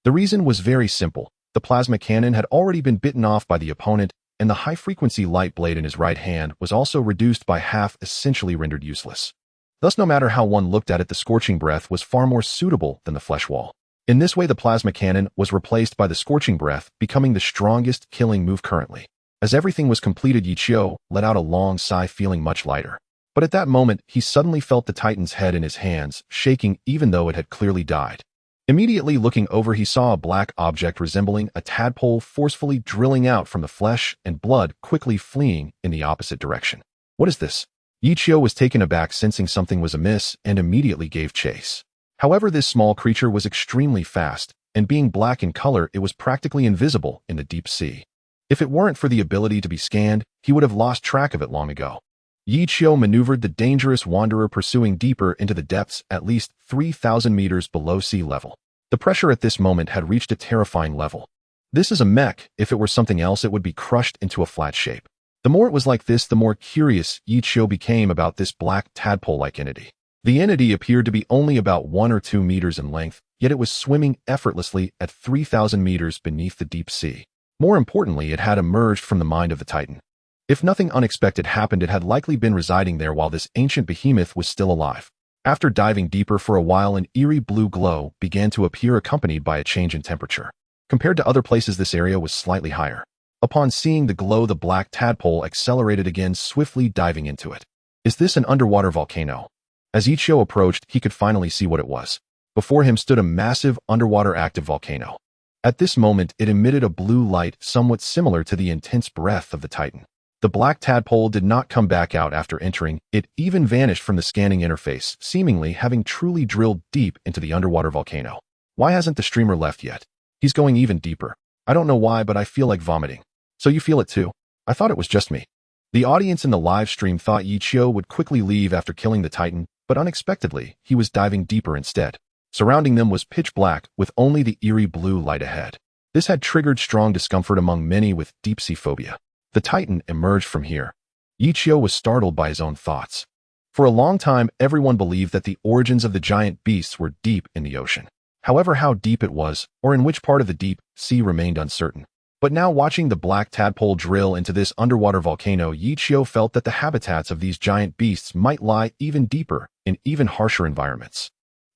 The reason was very simple. The plasma cannon had already been bitten off by the opponent, and the high-frequency light blade in his right hand was also reduced by half, essentially rendered useless. Thus, no matter how one looked at it, the Scorching Breath was far more suitable than the Flesh Wall. In this way, the plasma cannon was replaced by the Scorching Breath, becoming the strongest killing move currently. As everything was completed, Ichio let out a long sigh, feeling much lighter. But at that moment, he suddenly felt the Titan's head in his hands, shaking even though it had clearly died. Immediately looking over, he saw a black object resembling a tadpole forcefully drilling out from the flesh and blood, quickly fleeing in the opposite direction. What is this? Ichio was taken aback, sensing something was amiss, and immediately gave chase. However, this small creature was extremely fast, and being black in color, it was practically invisible in the deep sea. If it weren't for the ability to be scanned, he would have lost track of it long ago. Yi Qiu maneuvered the dangerous wanderer, pursuing deeper into the depths at least 3,000 meters below sea level. The pressure at this moment had reached a terrifying level. This is a mech. If it were something else, it would be crushed into a flat shape. The more it was like this, the more curious Yi Qiu became about this black tadpole-like entity. The entity appeared to be only about 1 or 2 meters in length, yet it was swimming effortlessly at 3,000 meters beneath the deep sea. More importantly, it had emerged from the mind of the Titan. If nothing unexpected happened, it had likely been residing there while this ancient behemoth was still alive. After diving deeper for a while, an eerie blue glow began to appear, accompanied by a change in temperature. Compared to other places, this area was slightly higher. Upon seeing the glow, the black tadpole accelerated again, swiftly diving into it. Is this an underwater volcano? As Yi Qiu approached, he could finally see what it was. Before him stood a massive underwater active volcano. At this moment, it emitted a blue light somewhat similar to the intense breath of the Titan. The black tadpole did not come back out after entering. It even vanished from the scanning interface, seemingly having truly drilled deep into the underwater volcano. Why hasn't the streamer left yet? He's going even deeper. I don't know why, but I feel like vomiting. So you feel it too? I thought it was just me. The audience in the live stream thought Yi Qiu would quickly leave after killing the Titan, but unexpectedly, he was diving deeper instead. Surrounding them was pitch black, with only the eerie blue light ahead. This had triggered strong discomfort among many with deep-sea phobia. The Titan emerged from here. Yi Qiu was startled by his own thoughts. For a long time, everyone believed that the origins of the giant beasts were deep in the ocean. However, how deep it was, or in which part of the deep sea, remained uncertain. But now, watching the black tadpole drill into this underwater volcano, Yi Qiu felt that the habitats of these giant beasts might lie even deeper, in even harsher environments.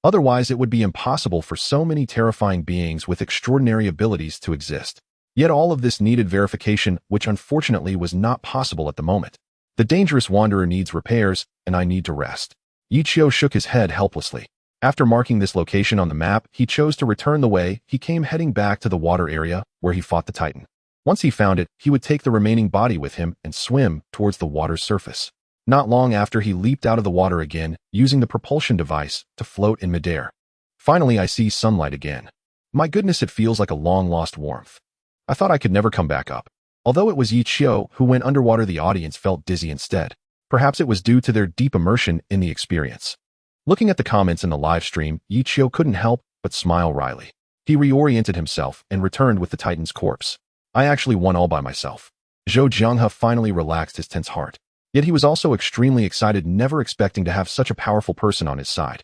Otherwise, it would be impossible for so many terrifying beings with extraordinary abilities to exist. Yet all of this needed verification, which unfortunately was not possible at the moment. The dangerous wanderer needs repairs, and I need to rest. Yi Qiu shook his head helplessly. After marking this location on the map, he chose to return the way he came, heading back to the water area where he fought the Titan. Once he found it, he would take the remaining body with him and swim towards the water's surface. Not long after, he leaped out of the water again, using the propulsion device to float in midair. Finally, I see sunlight again. My goodness, it feels like a long-lost warmth. I thought I could never come back up. Although it was Yi Qiu who went underwater, the audience felt dizzy instead. Perhaps it was due to their deep immersion in the experience. Looking at the comments in the live stream, Yi Qiu couldn't help but smile wryly. He reoriented himself and returned with the Titan's corpse. I actually won all by myself. Zhou Jianghe finally relaxed his tense heart. Yet he was also extremely excited, never expecting to have such a powerful person on his side.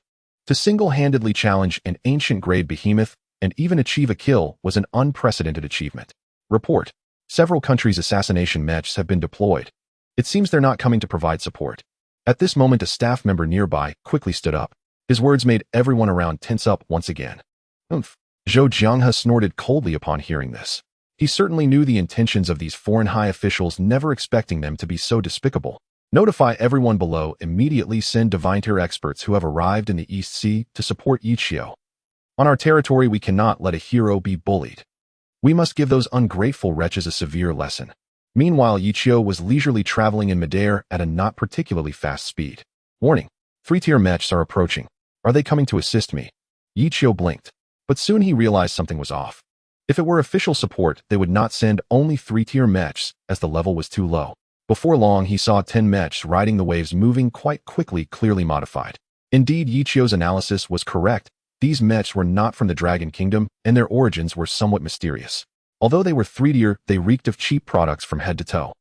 To single-handedly challenge an ancient-grade behemoth and even achieve a kill was an unprecedented achievement. Report. Several countries' assassination mechs have been deployed. It seems they're not coming to provide support. At this moment, a staff member nearby quickly stood up. His words made everyone around tense up once again. Zhou Jianghe snorted coldly upon hearing this. He certainly knew the intentions of these foreign high officials, never expecting them to be so despicable. Notify everyone below. Immediately send divine tier experts who have arrived in the East Sea to support Yi Qiu. On our territory, we cannot let a hero be bullied. We must give those ungrateful wretches a severe lesson. Meanwhile, Yi Qiu was leisurely traveling in midair at a not particularly fast speed. Warning. 3-tier mechs are approaching. Are they coming to assist me? Yi Qiu blinked. But soon he realized something was off. If it were official support, they would not send only 3-tier mechs, as the level was too low. Before long, he saw 10 mechs riding the waves, moving quite quickly, clearly modified. Indeed, Yi Qiu's analysis was correct. These mechs were not from the Dragon Kingdom, and their origins were somewhat mysterious. Although they were 3-tier, they reeked of cheap products from head to toe.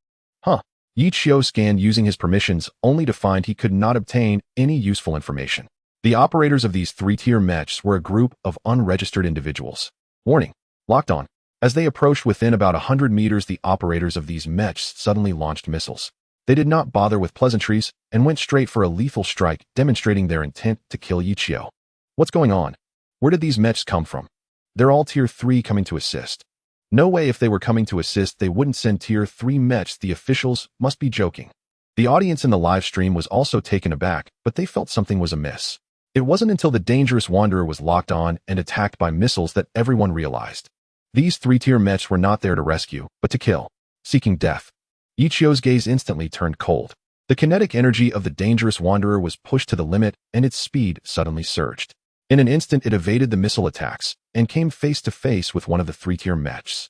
Yi Qiu scanned using his permissions, only to find he could not obtain any useful information. The operators of these 3-tier mechs were a group of unregistered individuals. Warning. Locked on. As they approached within about 100 meters, the operators of these mechs suddenly launched missiles. They did not bother with pleasantries and went straight for a lethal strike, demonstrating their intent to kill Yi Qiu. What's going on? Where did these mechs come from? They're all tier 3 coming to assist. No way, if they were coming to assist, they wouldn't send tier 3 mechs. The officials must be joking. The audience in the live stream was also taken aback, but they felt something was amiss. It wasn't until the dangerous wanderer was locked on and attacked by missiles that everyone realized. These 3-tier mechs were not there to rescue, but to kill, seeking death. Yi Qiu's gaze instantly turned cold. The kinetic energy of the dangerous wanderer was pushed to the limit, and its speed suddenly surged. In an instant, it evaded the missile attacks and came face to face with one of the 3-tier mechs.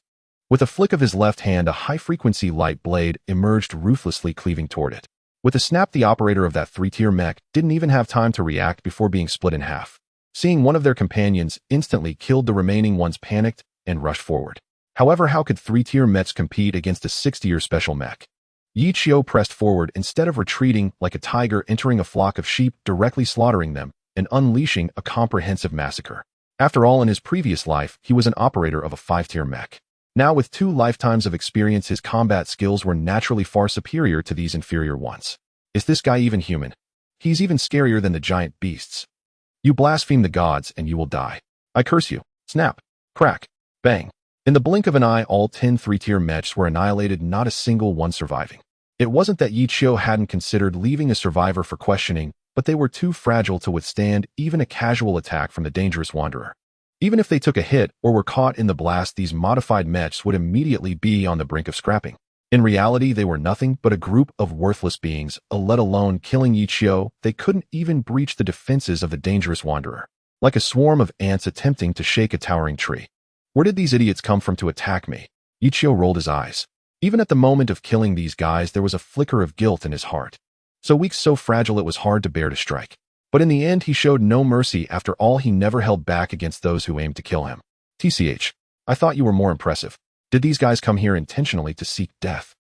With a flick of his left hand, a high-frequency light blade emerged, ruthlessly cleaving toward it. With a snap, the operator of that 3-tier mech didn't even have time to react before being split in half. Seeing one of their companions instantly killed, the remaining ones panicked and rushed forward. However, how could 3-tier mechs compete against a 6-tier special mech? Yi Qiu pressed forward instead of retreating like a tiger entering a flock of sheep, directly slaughtering them and unleashing a comprehensive massacre. After all, in his previous life, he was an operator of a 5-tier mech. Now, with 2 lifetimes of experience, his combat skills were naturally far superior to these inferior ones. Is this guy even human? He's even scarier than the giant beasts. You blaspheme the gods and you will die. I curse you. Snap. Crack. Bang. In the blink of an eye, all 10 3-tier mechs were annihilated, not a single one surviving. It wasn't that Yi Qiu hadn't considered leaving a survivor for questioning, but they were too fragile to withstand even a casual attack from the dangerous wanderer. Even if they took a hit or were caught in the blast, these modified mechs would immediately be on the brink of scrapping. In reality, they were nothing but a group of worthless beings, let alone killing Yi Qiu. They couldn't even breach the defenses of the dangerous wanderer. Like a swarm of ants attempting to shake a towering tree. Where did these idiots come from to attack me? Yi Qiu rolled his eyes. Even at the moment of killing these guys, there was a flicker of guilt in his heart. So weak, so fragile, it was hard to bear to strike. But in the end, he showed no mercy. After all, he never held back against those who aimed to kill him. TCH, I thought you were more impressive. Did these guys come here intentionally to seek death?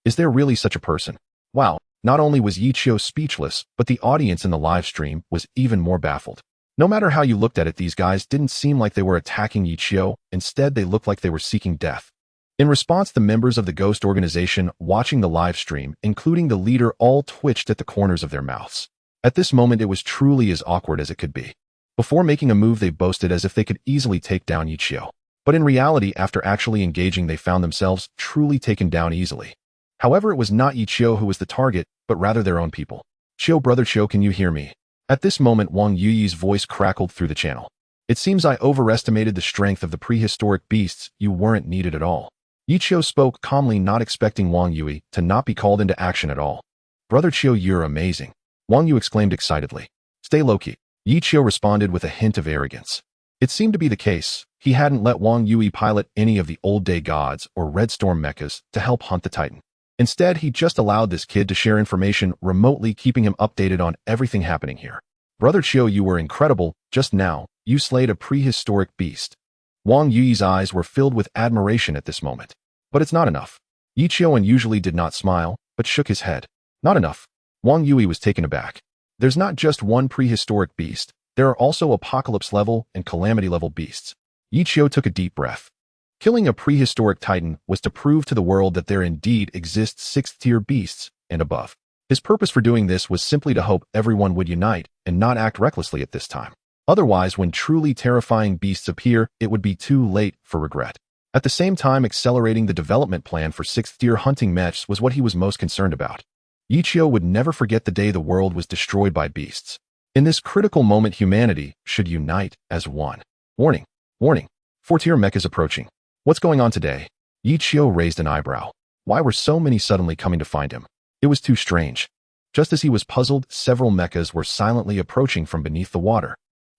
Is there really such a person? Wow, not only was Yi Qiu speechless, but the audience in the live stream was even more baffled. No matter how you looked at it, these guys didn't seem like they were attacking Yi Qiu. Instead, they looked like they were seeking death. In response, the members of the Ghost organization watching the live stream, including the leader, all twitched at the corners of their mouths. At this moment, it was truly as awkward as it could be. Before making a move, they boasted as if they could easily take down Yi Qiu. But in reality, after actually engaging, they found themselves truly taken down easily. However, it was not Yi Qiu who was the target, but rather their own people. Qiu, brother Qiu, can you hear me? At this moment, Wang Yuyi's voice crackled through the channel. It seems I overestimated the strength of the prehistoric beasts. You weren't needed at all. Yi Qiu spoke calmly, not expecting Wang Yuyi to not be called into action at all. Brother Qiu, you're amazing. Wang Yu exclaimed excitedly. Stay low-key. Yi Qiu responded with a hint of arrogance. It seemed to be the case. He hadn't let Wang Yuyi pilot any of the old-day gods or Red Storm mechas to help hunt the Titan. Instead, he just allowed this kid to share information remotely, keeping him updated on everything happening here. Brother Qiu, you were incredible. Just now, you slayed a prehistoric beast. Wang Yuyi's eyes were filled with admiration at this moment. But it's not enough. Yi Qiu usually did not smile, but shook his head. Not enough. Wang Yuyi was taken aback. There's not just one prehistoric beast. There are also apocalypse-level and calamity-level beasts. Yi Qiu took a deep breath. Killing a prehistoric titan was to prove to the world that there indeed exists 6th-tier beasts and above. His purpose for doing this was simply to hope everyone would unite and not act recklessly at this time. Otherwise, when truly terrifying beasts appear, it would be too late for regret. At the same time, accelerating the development plan for 6th-tier hunting mechs was what he was most concerned about. Yi Qiu would never forget the day the world was destroyed by beasts. In this critical moment, humanity should unite as one. Warning. Warning. 4th-tier mech is approaching. What's going on today? Yi Qiu raised an eyebrow. Why were so many suddenly coming to find him? It was too strange. Just as he was puzzled, several mechas were silently approaching from beneath the water.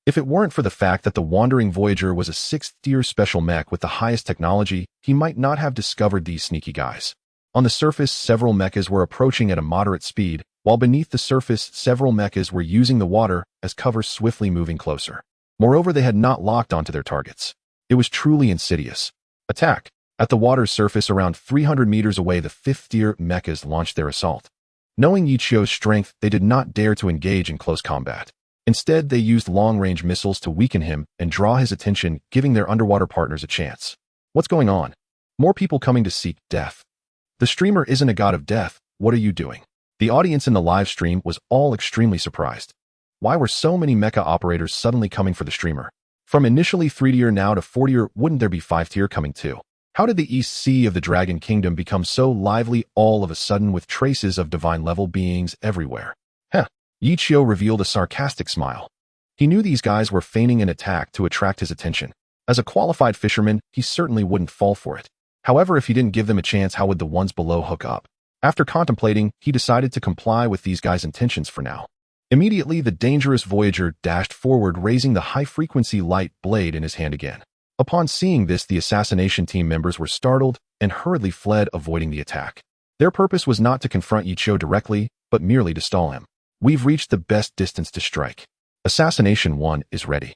If it weren't for the fact that the Wandering Voyager was a 6th-tier special mech with the highest technology, he might not have discovered these sneaky guys. On the surface, several mechas were approaching at a moderate speed, while beneath the surface, several mechas were using the water as cover, swiftly moving closer. Moreover, they had not locked onto their targets. It was truly insidious. Attack! At the water's surface, around 300 meters away, the 5th-tier mechas launched their assault. Knowing Yi Qiu's strength, they did not dare to engage in close combat. Instead, they used long-range missiles to weaken him and draw his attention, giving their underwater partners a chance. What's going on? More people coming to seek death. The streamer isn't a god of death. What are you doing? The audience in the live stream was all extremely surprised. Why were so many mecha operators suddenly coming for the streamer? From initially 3-tier now to 4-tier, wouldn't there be 5-tier coming too? How did the East Sea of the Dragon Kingdom become so lively all of a sudden with traces of divine-level beings everywhere? Heh. Yi Qiu revealed a sarcastic smile. He knew these guys were feigning an attack to attract his attention. As a qualified fisherman, he certainly wouldn't fall for it. However, if he didn't give them a chance, how would the ones below hook up? After contemplating, he decided to comply with these guys' intentions for now. Immediately, the dangerous Voyager dashed forward, raising the high-frequency light blade in his hand again. Upon seeing this, the assassination team members were startled and hurriedly fled, avoiding the attack. Their purpose was not to confront Yichio directly, but merely to stall him. We've reached the best distance to strike. Assassination 1 is ready.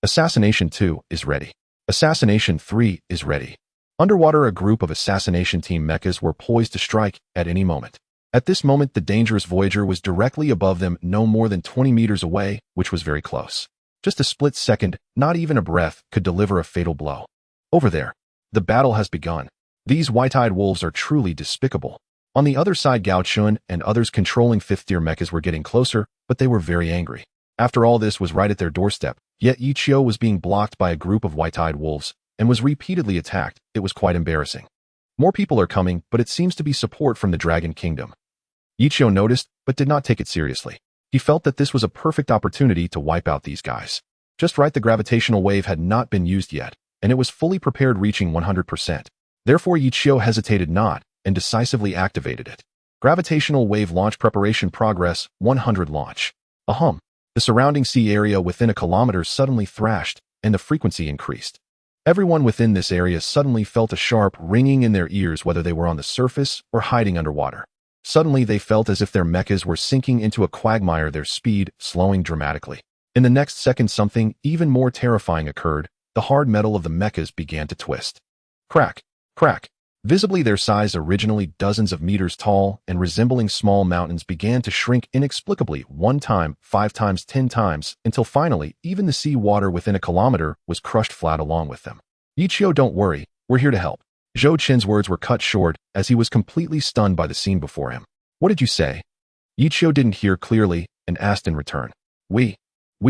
Assassination 2 is ready. Assassination 3 is ready. Underwater, a group of assassination team mechas were poised to strike at any moment. At this moment, the dangerous Voyager was directly above them, no more than 20 meters away, which was very close. Just a split second, not even a breath, could deliver a fatal blow. Over there. The battle has begun. These white-eyed wolves are truly despicable. On the other side, Gao Chun and others controlling fifth-tier mechas were getting closer, but they were very angry. After all, this was right at their doorstep, yet Yichio was being blocked by a group of white-eyed wolves and was repeatedly attacked. It was quite embarrassing. More people are coming, but it seems to be support from the Dragon Kingdom. Yichio noticed, but did not take it seriously. He felt that this was a perfect opportunity to wipe out these guys. Just right, the gravitational wave had not been used yet, and it was fully prepared, reaching 100%. Therefore, Yichio hesitated not, and decisively activated it. Gravitational wave launch preparation progress, 100 launch. Ahem. The surrounding sea area within a kilometer suddenly thrashed, and the frequency increased. Everyone within this area suddenly felt a sharp ringing in their ears, whether they were on the surface or hiding underwater. Suddenly, they felt as if their mechas were sinking into a quagmire, their speed slowing dramatically. In the next second, something even more terrifying occurred. The hard metal of the mechas began to twist. Crack, crack. Visibly, their size, originally dozens of meters tall and resembling small mountains, began to shrink inexplicably, 1 time, 5 times, 10 times, until finally, even the sea water within a kilometer was crushed flat along with them. Yichio, don't worry, we're here to help. Zhou Qin's words were cut short as he was completely stunned by the scene before him. What did you say? Yichio didn't hear clearly and asked in return. We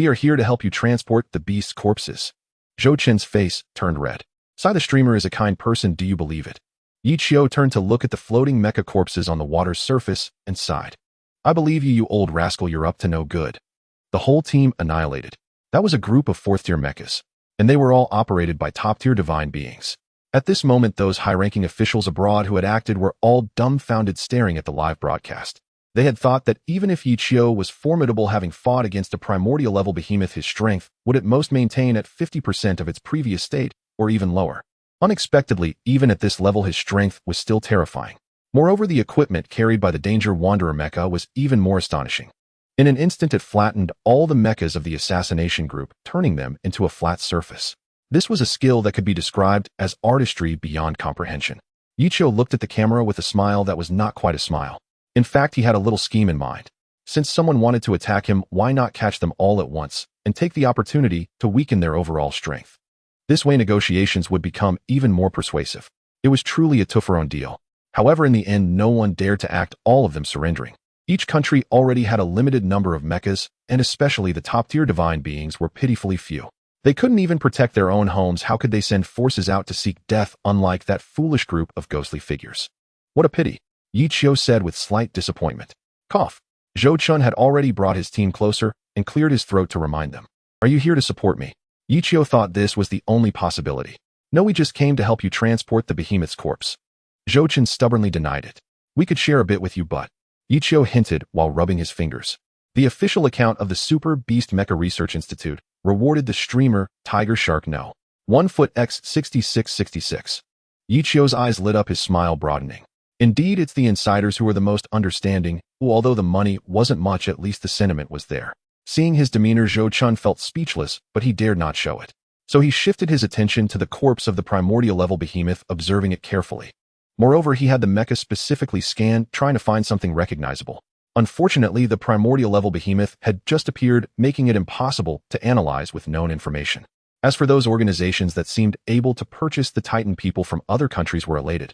are here to help you transport the beast's corpses. Zhou Qin's face turned red. Sai the streamer is a kind person, do you believe it? Yichio turned to look at the floating mecha corpses on the water's surface and sighed. I believe you, you old rascal, you're up to no good. The whole team annihilated. That was a group of 4th-tier mechas, and they were all operated by top-tier divine beings. At this moment, those high-ranking officials abroad who had acted were all dumbfounded, staring at the live broadcast. They had thought that even if Yichio was formidable, having fought against a primordial-level behemoth, his strength would at most maintain at 50% of its previous state, or even lower. Unexpectedly, even at this level, his strength was still terrifying. Moreover, the equipment carried by the Danger Wanderer mecha was even more astonishing. In an instant, it flattened all the mechas of the assassination group, turning them into a flat surface. This was a skill that could be described as artistry beyond comprehension. Yichio looked at the camera with a smile that was not quite a smile. In fact, he had a little scheme in mind. Since someone wanted to attack him, why not catch them all at once and take the opportunity to weaken their overall strength? This way, negotiations would become even more persuasive. It was truly a two-for-one deal. However, in the end, no one dared to act, all of them surrendering. Each country already had a limited number of mechas, and especially the top-tier divine beings were pitifully few. They couldn't even protect their own homes. How could they send forces out to seek death, unlike that foolish group of ghostly figures? What a pity, Yichio said with slight disappointment. Cough. Zhou Chun had already brought his team closer and cleared his throat to remind them. Are you here to support me? Yichio thought this was the only possibility. No, we just came to help you transport the behemoth's corpse. Zhou Chun stubbornly denied it. We could share a bit with you, but Yichio hinted while rubbing his fingers. The official account of the Super Beast Mecha Research Institute rewarded the streamer Tiger Shark No. 1 foot x 6666. Yichio's eyes lit up, his smile broadening. Indeed, it's the insiders who are the most understanding, who, although the money wasn't much, at least the sentiment was there. Seeing his demeanor, Zhou Chun felt speechless, but he dared not show it. So he shifted his attention to the corpse of the primordial-level behemoth, observing it carefully. Moreover, he had the mecha specifically scanned, trying to find something recognizable. Unfortunately, the primordial-level behemoth had just appeared, making it impossible to analyze with known information. As for those organizations that seemed able to purchase the Titan, people from other countries were elated.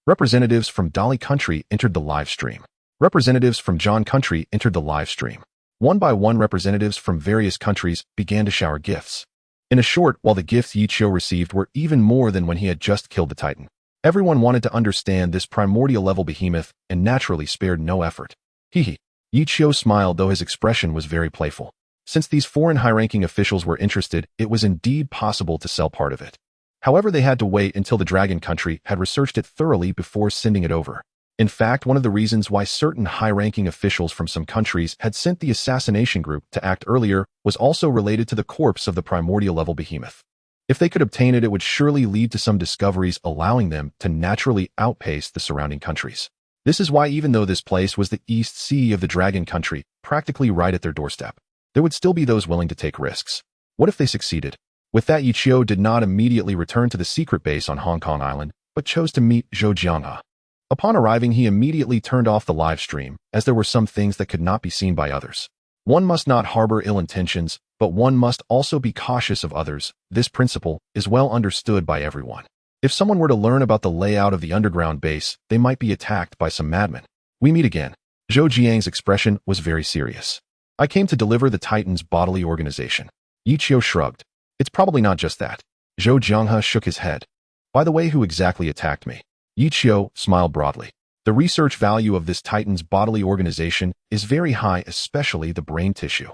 Representatives from Dali country entered the live stream. Representatives from John country entered the live stream. One by one, representatives from various countries began to shower gifts. In a short while, the gifts Yichio received were even more than when he had just killed the Titan. Everyone wanted to understand this primordial-level behemoth and naturally spared no effort. Hee. Yichio smiled, though his expression was very playful. Since these foreign high-ranking officials were interested, it was indeed possible to sell part of it. However, they had to wait until the Dragon Country had researched it thoroughly before sending it over. In fact, one of the reasons why certain high-ranking officials from some countries had sent the assassination group to act earlier was also related to the corpse of the primordial-level behemoth. If they could obtain it, it would surely lead to some discoveries allowing them to naturally outpace the surrounding countries. This is why even though this place was the East Sea of the Dragon Country, practically right at their doorstep, there would still be those willing to take risks. What if they succeeded? With that, Yichio did not immediately return to the secret base on Hong Kong Island, but chose to meet Zhou Jianghe. Upon arriving, he immediately turned off the live stream, as there were some things that could not be seen by others. One must not harbor ill intentions, but one must also be cautious of others. This principle is well understood by everyone. If someone were to learn about the layout of the underground base, they might be attacked by some madmen. We meet again. Zhou Jiang's expression was very serious. I came to deliver the Titan's bodily organization. Yichio shrugged. It's probably not just that. Zhou Jianghe shook his head. By the way, who exactly attacked me? Yichio smiled broadly. The research value of this Titan's bodily organization is very high, especially the brain tissue.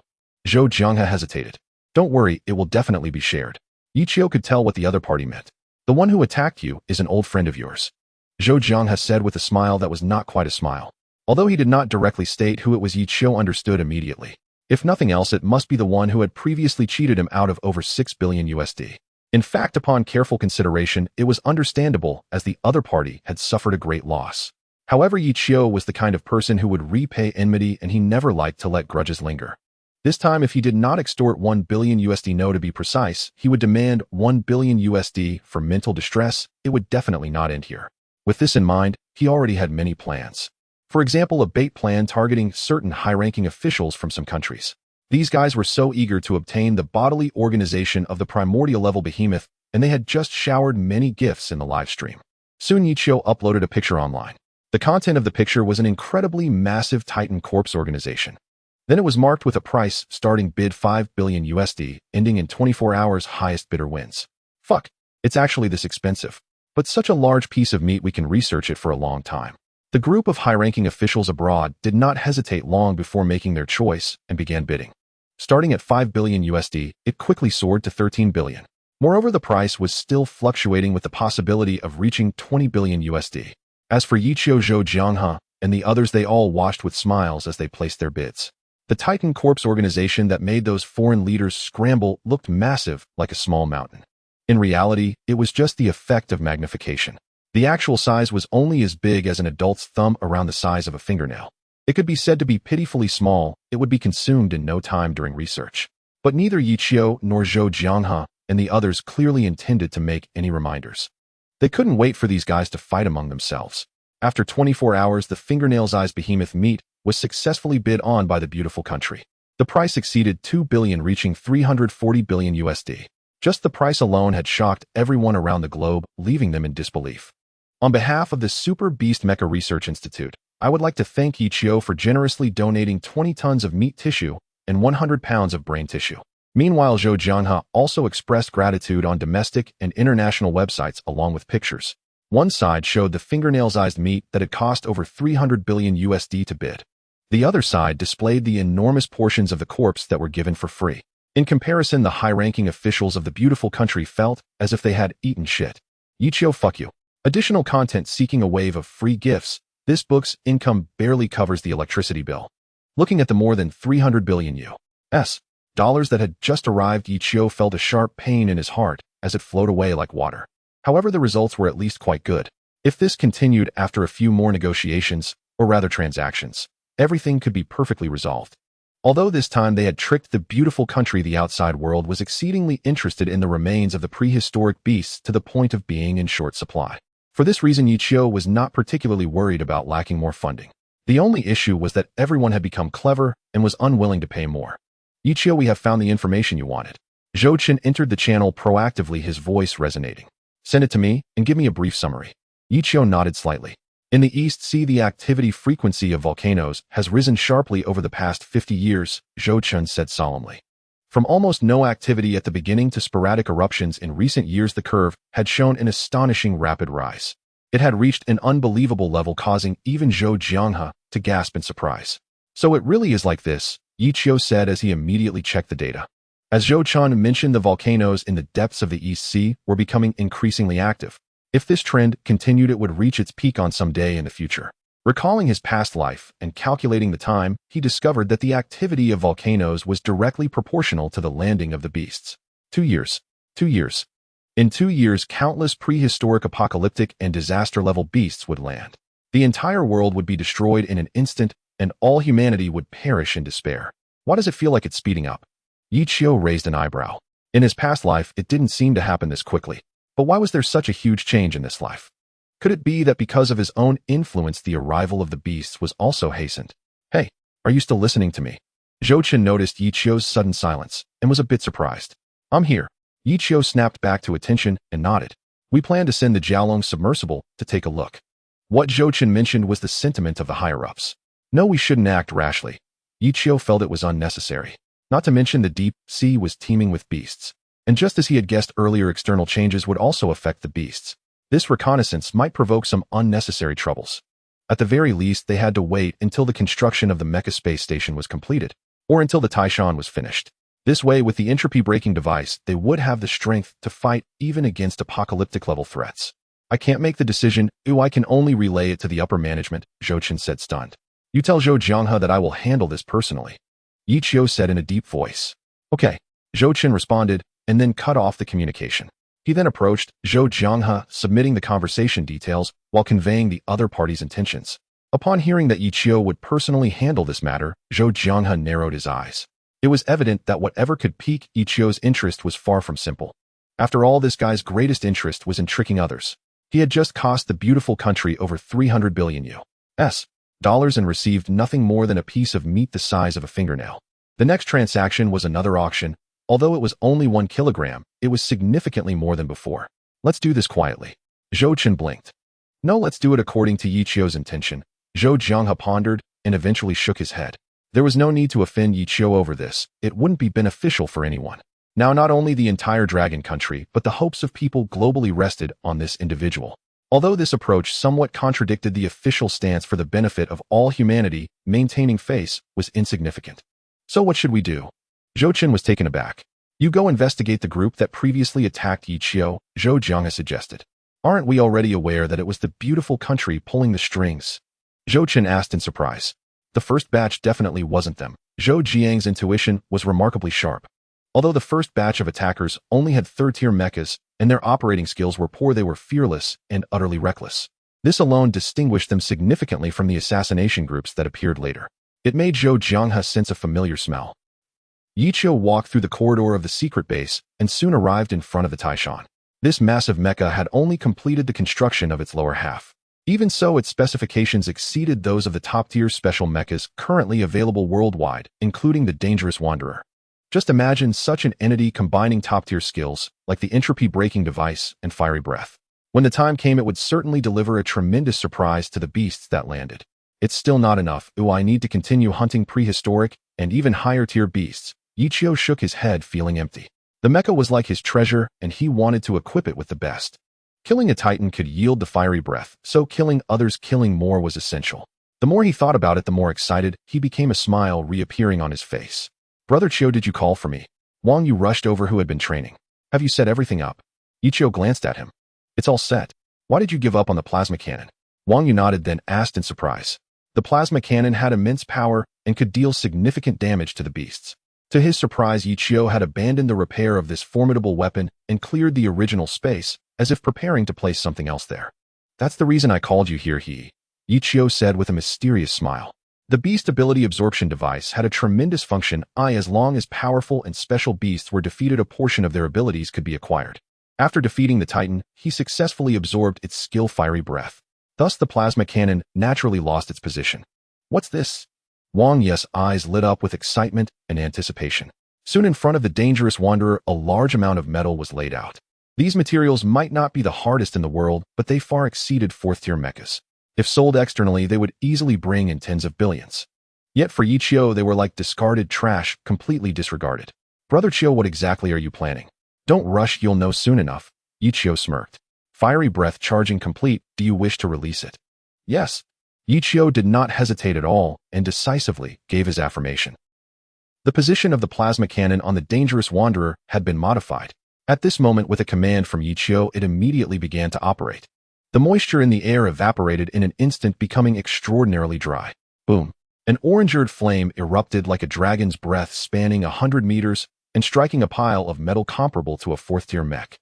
Zhou Jianghe hesitated. Don't worry, it will definitely be shared. Yichio could tell what the other party meant. The one who attacked you is an old friend of yours. Zhou Jianghe said with a smile that was not quite a smile. Although he did not directly state who it was, Yichio understood immediately. If nothing else, it must be the one who had previously cheated him out of over 6 billion USD. In fact, upon careful consideration, it was understandable as the other party had suffered a great loss. However, Yichio was the kind of person who would repay enmity, and he never liked to let grudges linger. This time, if he did not extort 1 billion USD, no, to be precise, he would demand 1 billion USD for mental distress. It would definitely not end here. With this in mind, he already had many plans. For example, a bait plan targeting certain high-ranking officials from some countries. These guys were so eager to obtain the bodily organization of the primordial level behemoth, and they had just showered many gifts in the live stream. Soon Yichio uploaded a picture online. The content of the picture was an incredibly massive Titan corpse organization. Then it was marked with a price starting bid 5 billion USD, ending in 24 hours, highest bidder wins. Fuck, it's actually this expensive. But such a large piece of meat, we can research it for a long time. The group of high-ranking officials abroad did not hesitate long before making their choice and began bidding. Starting at 5 billion USD, it quickly soared to 13 billion. Moreover, the price was still fluctuating with the possibility of reaching 20 billion USD. As for Yichio, Zhou Jianghe, and the others, they all watched with smiles as they placed their bids. The Titan Corps organization that made those foreign leaders scramble looked massive, like a small mountain. In reality, it was just the effect of magnification. The actual size was only as big as an adult's thumb, around the size of a fingernail. It could be said to be pitifully small. It would be consumed in no time during research. But neither Yichio nor Zhou Jianghe and the others clearly intended to make any reminders. They couldn't wait for these guys to fight among themselves. After 24 hours, the fingernail-sized behemoth meat was successfully bid on by the beautiful country. The price exceeded 2 billion, reaching 340 billion USD. Just the price alone had shocked everyone around the globe, leaving them in disbelief. On behalf of the Super Beast Mecha Research Institute, I would like to thank Yichio for generously donating 20 tons of meat tissue and 100 pounds of brain tissue. Meanwhile, Zhou Jianghe also expressed gratitude on domestic and international websites along with pictures. One side showed the fingernail-sized meat that had cost over 300 billion USD to bid. The other side displayed the enormous portions of the corpse that were given for free. In comparison, the high-ranking officials of the beautiful country felt as if they had eaten shit. Yichio, fuck you. Additional content seeking a wave of free gifts. This book's income barely covers the electricity bill. Looking at the more than 300 billion US dollars that had just arrived, Yichio felt a sharp pain in his heart as it flowed away like water. However, the results were at least quite good. If this continued after a few more negotiations, or rather transactions, everything could be perfectly resolved. Although this time they had tricked the beautiful country, the outside world was exceedingly interested in the remains of the prehistoric beasts to the point of being in short supply. For this reason, Yichio was not particularly worried about lacking more funding. The only issue was that everyone had become clever and was unwilling to pay more. Yichio, we have found the information you wanted. Zhou Chen entered the channel proactively, his voice resonating. Send it to me and give me a brief summary. Yichio nodded slightly. In the East Sea, the activity frequency of volcanoes has risen sharply over the past 50 years, Zhou Chen said solemnly. From almost no activity at the beginning to sporadic eruptions in recent years, the curve had shown an astonishing rapid rise. It had reached an unbelievable level, causing even Zhou Jianghe to gasp in surprise. So it really is like this, Yichio said as he immediately checked the data. As Zhou Chen mentioned, the volcanoes in the depths of the East Sea were becoming increasingly active. If this trend continued, it would reach its peak on some day in the future. Recalling his past life and calculating the time, he discovered that the activity of volcanoes was directly proportional to the landing of the beasts. 2 years. 2 years. In 2 years, countless prehistoric apocalyptic and disaster-level beasts would land. The entire world would be destroyed in an instant, and all humanity would perish in despair. Why does it feel like it's speeding up? Yi Qiu raised an eyebrow. In his past life, it didn't seem to happen this quickly. But why was there such a huge change in this life? Could it be that because of his own influence, the arrival of the beasts was also hastened? Hey, are you still listening to me? Zhou Chen noticed Yi Qiu's sudden silence and was a bit surprised. I'm here. Yi Qiu snapped back to attention and nodded. We plan to send the Jiaolong submersible to take a look. What Zhou Chen mentioned was the sentiment of the higher-ups. No, we shouldn't act rashly. Yi Qiu felt it was unnecessary. Not to mention the deep sea was teeming with beasts. And just as he had guessed earlier, external changes would also affect the beasts. This reconnaissance might provoke some unnecessary troubles. At the very least, they had to wait until the construction of the Mecha space station was completed, or until the Taishan was finished. This way, with the entropy-breaking device, they would have the strength to fight even against apocalyptic-level threats. I can't make the decision. I can only relay it to the upper management, Zhou Chen said, stunned. You tell Zhou Jianghe that I will handle this personally. Yi Qiu said in a deep voice. Okay, Zhou Chen responded, and then cut off the communication. He then approached Zhou Jianghe, submitting the conversation details while conveying the other party's intentions. Upon hearing that Yi Qiu would personally handle this matter, Zhou Jianghe narrowed his eyes. It was evident that whatever could pique Yi Qiu's interest was far from simple. After all, this guy's greatest interest was in tricking others. He had just cost the beautiful country over 300 billion US dollars and received nothing more than a piece of meat the size of a fingernail. The next transaction was another auction. Although it was only 1 kilogram, it was significantly more than before. Let's do this quietly. Zhou Chen blinked. No, let's do it according to Yi Qiu's intention. Zhou Jianghe pondered and eventually shook his head. There was no need to offend Yi Qiu over this. It wouldn't be beneficial for anyone. Now, not only the entire dragon country, but the hopes of people globally rested on this individual. Although this approach somewhat contradicted the official stance for the benefit of all humanity, maintaining face was insignificant. So what should we do? Zhou Chen was taken aback. You go investigate the group that previously attacked Yi Qiu, Zhou Jianghe suggested. Aren't we already aware that it was the beautiful country pulling the strings? Zhou Chen asked in surprise. The first batch definitely wasn't them. Zhou Jiang's intuition was remarkably sharp. Although the first batch of attackers only had third-tier mechas and their operating skills were poor, they were fearless and utterly reckless. This alone distinguished them significantly from the assassination groups that appeared later. It made Zhou Jianghe sense a familiar smell. Yi Qiu walked through the corridor of the secret base and soon arrived in front of the Taishan. This massive mecha had only completed the construction of its lower half. Even so, its specifications exceeded those of the top-tier special mechas currently available worldwide, including the Dangerous Wanderer. Just imagine such an entity combining top-tier skills, like the entropy-breaking device and fiery breath. When the time came, it would certainly deliver a tremendous surprise to the beasts that landed. It's still not enough. I need to continue hunting prehistoric and even higher-tier beasts. Yi Qiu shook his head, feeling empty. The mecha was like his treasure, and he wanted to equip it with the best. Killing a titan could yield the fiery breath, so killing others, killing more was essential. The more he thought about it, the more excited he became, a smile reappearing on his face. Brother Qiu, did you call for me? Wang Yu rushed over, who had been training. Have you set everything up? Yi Qiu glanced at him. It's all set. Why did you give up on the plasma cannon? Wang Yu nodded, then asked in surprise. The plasma cannon had immense power and could deal significant damage to the beasts. To his surprise, Yi Qiu had abandoned the repair of this formidable weapon and cleared the original space, as if preparing to place something else there. That's the reason I called you here, Yi Qiu said with a mysterious smile. The beast ability absorption device had a tremendous function. As long as powerful and special beasts were defeated, a portion of their abilities could be acquired. After defeating the Titan, he successfully absorbed its skill fiery breath. Thus, the plasma cannon naturally lost its position. What's this? Wang Yu's eyes lit up with excitement and anticipation. Soon in front of the Dangerous Wanderer, a large amount of metal was laid out. These materials might not be the hardest in the world, but they far exceeded fourth-tier mechas. If sold externally, they would easily bring in tens of billions. Yet for Yi Qiu, they were like discarded trash, completely disregarded. Brother Qiu, what exactly are you planning? Don't rush, you'll know soon enough. Yi Qiu smirked. Fiery breath charging complete, do you wish to release it? Yes. Yi Qiu did not hesitate at all and decisively gave his affirmation. The position of the plasma cannon on the Dangerous Wanderer had been modified. At this moment, with a command from Yi Qiu, it immediately began to operate. The moisture in the air evaporated in an instant, becoming extraordinarily dry. Boom. An orange-eared flame erupted like a dragon's breath, spanning 100 meters and striking a pile of metal comparable to a fourth-tier mech.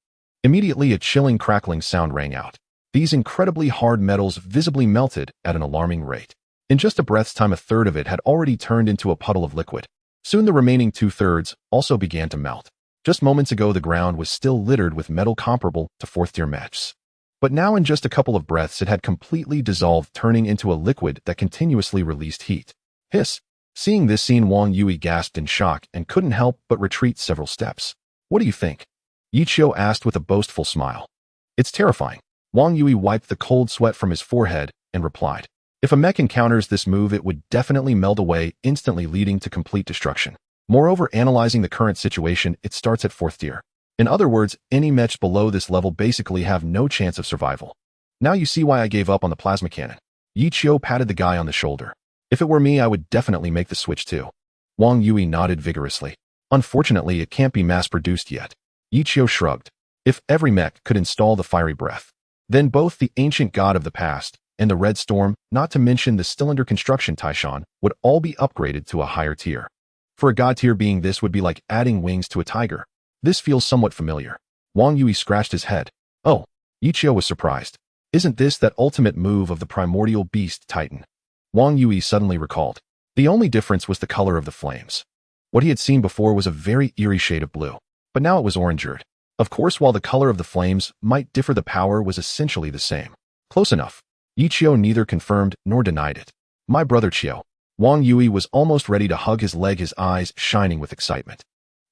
Immediately, a chilling crackling sound rang out. These incredibly hard metals visibly melted at an alarming rate. In just a breath's time, a third of it had already turned into a puddle of liquid. Soon the remaining two-thirds also began to melt. Just moments ago, the ground was still littered with metal comparable to fourth-tier mechs. But now in just a couple of breaths, it had completely dissolved, turning into a liquid that continuously released heat. Hiss! Seeing this scene, Wang Yui gasped in shock and couldn't help but retreat several steps. What do you think? Yichio asked with a boastful smile. It's terrifying. Wang Yui wiped the cold sweat from his forehead and replied. If a mech encounters this move, it would definitely melt away, instantly leading to complete destruction. Moreover, analyzing the current situation, it starts at fourth tier. In other words, any mechs below this level basically have no chance of survival. Now you see why I gave up on the plasma cannon. Yichio patted the guy on the shoulder. If it were me, I would definitely make the switch too. Wang Yui nodded vigorously. Unfortunately, it can't be mass-produced yet. Yichio shrugged. If every mech could install the fiery breath, then both the ancient god of the past and the red storm, not to mention the still under construction Taishan, would all be upgraded to a higher tier. For a god tier being, this would be like adding wings to a tiger. This feels somewhat familiar. Wang Yui scratched his head. Oh, Yichio was surprised. Isn't this that ultimate move of the primordial beast Titan? Wang Yui suddenly recalled. The only difference was the color of the flames. What he had seen before was a very eerie shade of blue, but now it was orangered. Of course, while the color of the flames might differ, the power was essentially the same. Close enough. Yichio neither confirmed nor denied it. My brother Chio. Wang Yui was almost ready to hug his leg, his eyes shining with excitement.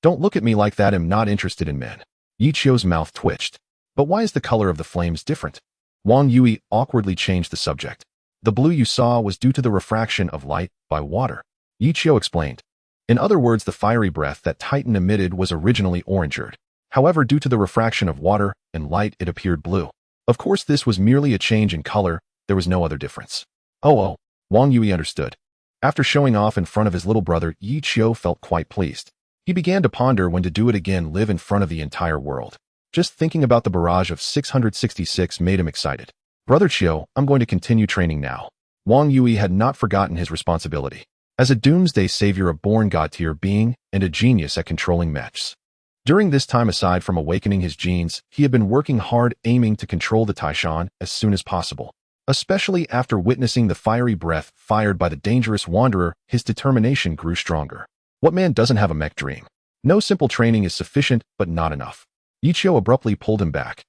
Don't look at me like that, I'm not interested in men. Yichio's mouth twitched. But why is the color of the flames different? Wang Yui awkwardly changed the subject. The blue you saw was due to the refraction of light by water. Yichio explained. In other words, the fiery breath that Titan emitted was originally orangered. However, due to the refraction of water and light, it appeared blue. Of course, this was merely a change in color. There was no other difference. Oh, Wang Yui understood. After showing off in front of his little brother, Yichio felt quite pleased. He began to ponder when to do it again, live in front of the entire world. Just thinking about the barrage of 666 made him excited. Brother Chio, I'm going to continue training now. Wang Yui had not forgotten his responsibility. As a doomsday savior, a born god-tier being, and a genius at controlling mechs. During this time, aside from awakening his genes, he had been working hard, aiming to control the Taishan as soon as possible. Especially after witnessing the fiery breath fired by the dangerous wanderer, his determination grew stronger. What man doesn't have a mech dream? No simple training is sufficient, but not enough. Yichio abruptly pulled him back.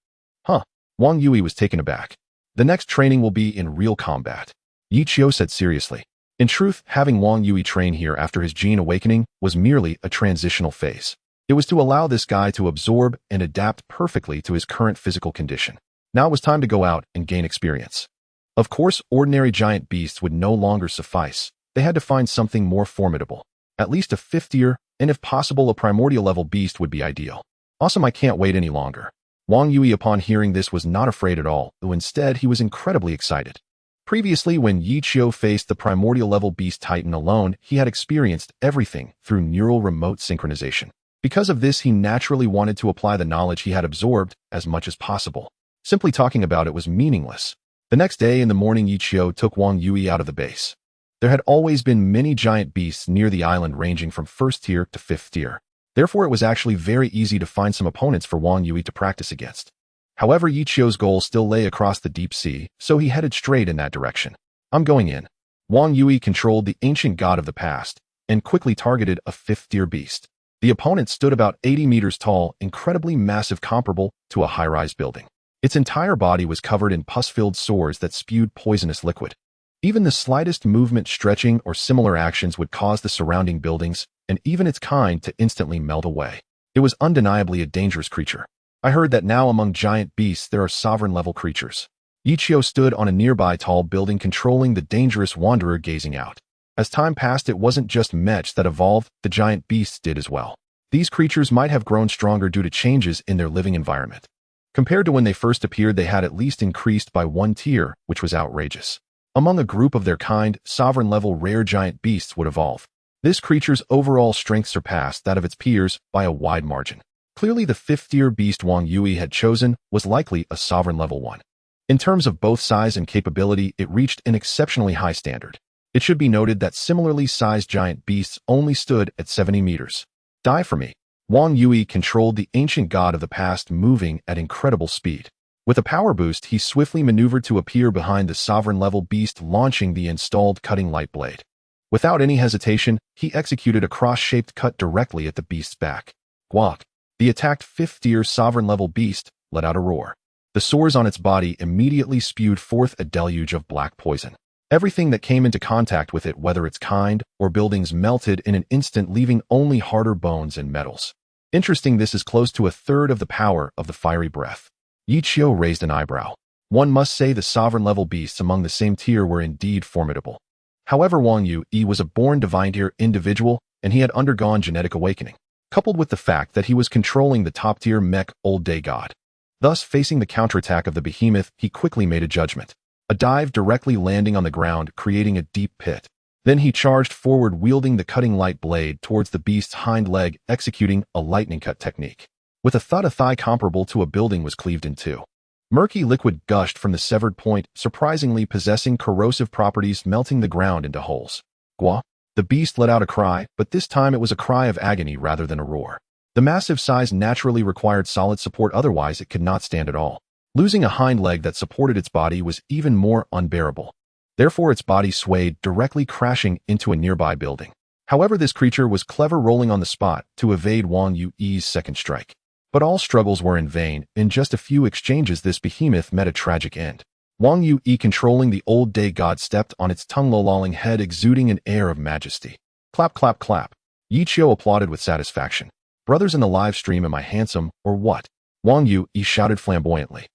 Wang Yui was taken aback. The next training will be in real combat. Yichio said seriously. In truth, having Wang Yui train here after his gene awakening was merely a transitional phase. It was to allow this guy to absorb and adapt perfectly to his current physical condition. Now it was time to go out and gain experience. Of course, ordinary giant beasts would no longer suffice. They had to find something more formidable. At least a fifth tier, and if possible, a primordial level beast would be ideal. Awesome, I can't wait any longer. Wang Yui, upon hearing this, was not afraid at all, though instead he was incredibly excited. Previously, when Yichio faced the primordial level beast Titan alone, he had experienced everything through neural remote synchronization. Because of this, he naturally wanted to apply the knowledge he had absorbed as much as possible. Simply talking about it was meaningless. The next day in the morning, Yichio took Wang Yui out of the base. There had always been many giant beasts near the island, ranging from first tier to fifth tier. Therefore, it was actually very easy to find some opponents for Wang Yui to practice against. However, Yichio's goal still lay across the deep sea, so he headed straight in that direction. I'm going in. Wang Yui controlled the ancient god of the past and quickly targeted a fifth-tier beast. The opponent stood about 80 meters tall, incredibly massive, comparable to a high-rise building. Its entire body was covered in pus-filled sores that spewed poisonous liquid. Even the slightest movement, stretching, or similar actions would cause the surrounding buildings, and even its kind, to instantly melt away. It was undeniably a dangerous creature. I heard that now among giant beasts there are sovereign-level creatures. Yichio stood on a nearby tall building, controlling the dangerous wanderer, gazing out. As time passed, it wasn't just mechs that evolved, the giant beasts did as well. These creatures might have grown stronger due to changes in their living environment. Compared to when they first appeared, they had at least increased by one tier, which was outrageous. Among a group of their kind, sovereign-level rare giant beasts would evolve. This creature's overall strength surpassed that of its peers by a wide margin. Clearly, the fifth-tier beast Wang Yui had chosen was likely a sovereign-level one. In terms of both size and capability, it reached an exceptionally high standard. It should be noted that similarly sized giant beasts only stood at 70 meters. Die for me. Wang Yui controlled the ancient god of the past, moving at incredible speed. With a power boost, he swiftly maneuvered to appear behind the sovereign-level beast, launching the installed cutting light blade. Without any hesitation, he executed a cross-shaped cut directly at the beast's back. Guak! The attacked fifth-tier sovereign-level beast let out a roar. The sores on its body immediately spewed forth a deluge of black poison. Everything that came into contact with it, whether its kind or buildings, melted in an instant, leaving only harder bones and metals. Interesting, this is close to a third of the power of the fiery breath. Yi Qiu raised an eyebrow. One must say the sovereign-level beasts among the same tier were indeed formidable. However, Wang Yui was a born divine-tier individual, and he had undergone genetic awakening, coupled with the fact that he was controlling the top-tier mech old day god. Thus, facing the counterattack of the behemoth, he quickly made a judgment. A dive, directly landing on the ground, creating a deep pit. Then he charged forward, wielding the cutting light blade towards the beast's hind leg, executing a lightning cut technique. With a thud, a thigh comparable to a building was cleaved in two. Murky liquid gushed from the severed point, surprisingly possessing corrosive properties, melting the ground into holes. Gua! The beast let out a cry, but this time it was a cry of agony rather than a roar. The massive size naturally required solid support, otherwise it could not stand at all. Losing a hind leg that supported its body was even more unbearable. Therefore, its body swayed, directly crashing into a nearby building. However, this creature was clever, rolling on the spot to evade Wang Yui's second strike. But all struggles were in vain. In just a few exchanges, this behemoth met a tragic end. Wang Yui, controlling the old day god, stepped on its tongue-lolling head, exuding an air of majesty. Clap, clap, clap. Yi Qiu applauded with satisfaction. Brothers in the live stream, am I handsome, or what? Wang Yui shouted flamboyantly.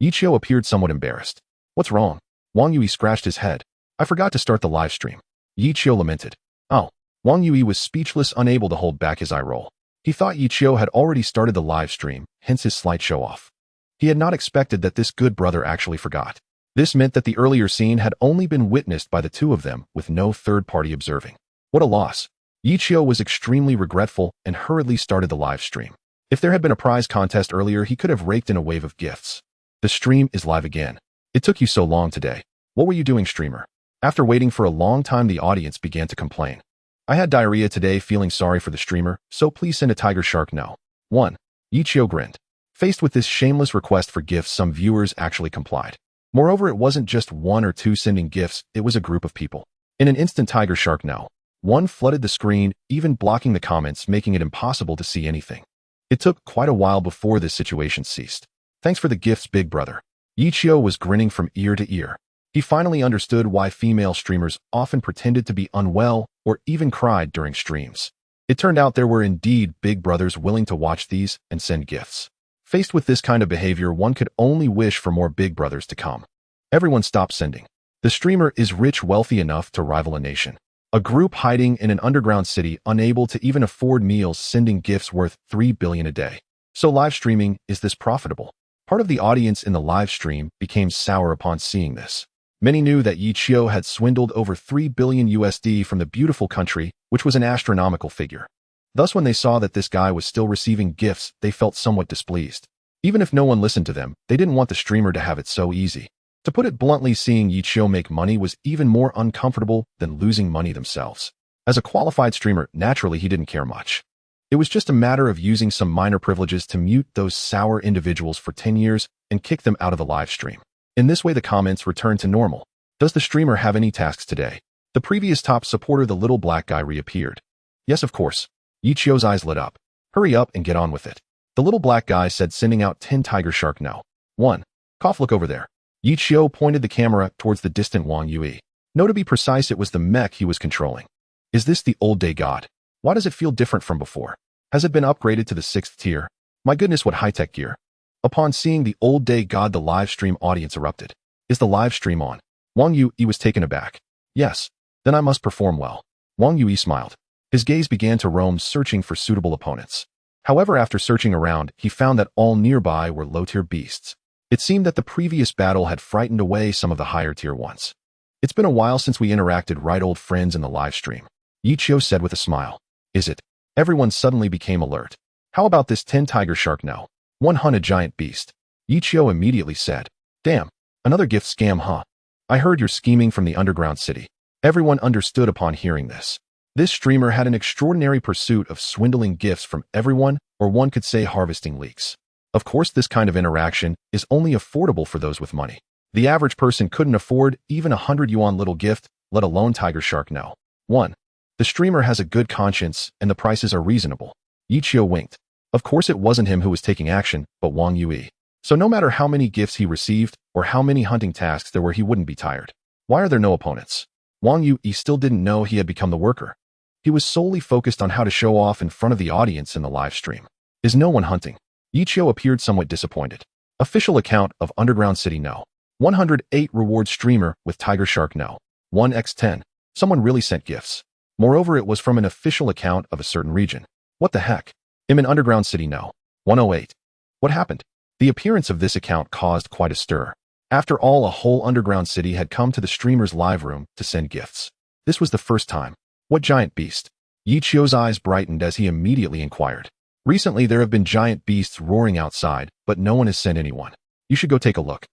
Yi Qiu appeared somewhat embarrassed. What's wrong? Wang Yui scratched his head. I forgot to start the live stream. Yi Qiu lamented. Oh. Wang Yui was speechless, unable to hold back his eye roll. He thought Yi Qiu had already started the live stream, hence his slight show-off. He had not expected that this good brother actually forgot. This meant that the earlier scene had only been witnessed by the two of them, with no third party observing. What a loss. Yi Qiu was extremely regretful and hurriedly started the live stream. If there had been a prize contest earlier, he could have raked in a wave of gifts. The stream is live again. It took you so long today. What were you doing, streamer? After waiting for a long time, the audience began to complain. I had diarrhea today, feeling sorry for the streamer, so please send a tiger shark now. 1. Yi Qiu grinned. Faced with this shameless request for gifts, some viewers actually complied. Moreover, it wasn't just one or two sending gifts, it was a group of people. In an instant, tiger shark now. 1 flooded the screen, even blocking the comments, making it impossible to see anything. It took quite a while before this situation ceased. Thanks for the gifts, big brother. Yi Qiu was grinning from ear to ear. He finally understood why female streamers often pretended to be unwell or even cried during streams. It turned out there were indeed big brothers willing to watch these and send gifts. Faced with this kind of behavior, one could only wish for more big brothers to come. Everyone stopped sending. The streamer is rich, wealthy enough to rival a nation. A group hiding in an underground city, unable to even afford meals, sending gifts worth 3 billion a day. So live streaming, is this profitable? Part of the audience in the live stream became sour upon seeing this. Many knew that Yi Qiu had swindled over 3 billion USD from the beautiful country, which was an astronomical figure. Thus, when they saw that this guy was still receiving gifts, they felt somewhat displeased. Even if no one listened to them, they didn't want the streamer to have it so easy. To put it bluntly, seeing Yi Qiu make money was even more uncomfortable than losing money themselves. As a qualified streamer, naturally he didn't care much. It was just a matter of using some minor privileges to mute those sour individuals for 10 years and kick them out of the live stream. In this way, the comments returned to normal. Does the streamer have any tasks today? The previous top supporter, the little black guy, reappeared. Yes, of course. Yi Qiu's eyes lit up. Hurry up and get on with it. The little black guy said, sending out 10 tiger shark now. 1. Cough, look over there. Yi Qiu pointed the camera towards the distant Wang Yui. No, to be precise, it was the mech he was controlling. Is this the old day god? Why does it feel different from before? Has it been upgraded to the 6th tier? My goodness, what high-tech gear. Upon seeing the old day god, the live stream audience erupted. Is the live stream on? Wang Yui was taken aback. Yes. Then I must perform well. Wang Yui smiled. His gaze began to roam, searching for suitable opponents. However, after searching around, he found that all nearby were low-tier beasts. It seemed that the previous battle had frightened away some of the higher-tier ones. It's been a while since we interacted, right, old friends, in the live stream? Yi Qiu said with a smile. Is it? Everyone suddenly became alert. How about this 10 tiger shark now? 100 giant beast. Yi Qiu immediately said. Damn, another gift scam, huh? I heard you're scheming from the underground city. Everyone understood upon hearing this. This streamer had an extraordinary pursuit of swindling gifts from everyone, or one could say harvesting leaks. Of course, this kind of interaction is only affordable for those with money. The average person couldn't afford even 100 yuan little gift, let alone tiger shark no. 1. The streamer has a good conscience, and the prices are reasonable. Yichio winked. Of course it wasn't him who was taking action, but Wang Yue. So no matter how many gifts he received, or how many hunting tasks there were, he wouldn't be tired. Why are there no opponents? Wang Yue still didn't know he had become the worker. He was solely focused on how to show off in front of the audience in the live stream. Is no one hunting? Yichio appeared somewhat disappointed. Official account of Underground City no. 108 reward streamer with tiger shark no. 1x10. Someone really sent gifts. Moreover, it was from an official account of a certain region. What the heck? I'm in Underground City no. 108. What happened? The appearance of this account caused quite a stir. After all, a whole underground city had come to the streamer's live room to send gifts. This was the first time. What giant beast? Yichio's eyes brightened as he immediately inquired. Recently there have been giant beasts roaring outside, but no one has sent anyone. You should go take a look.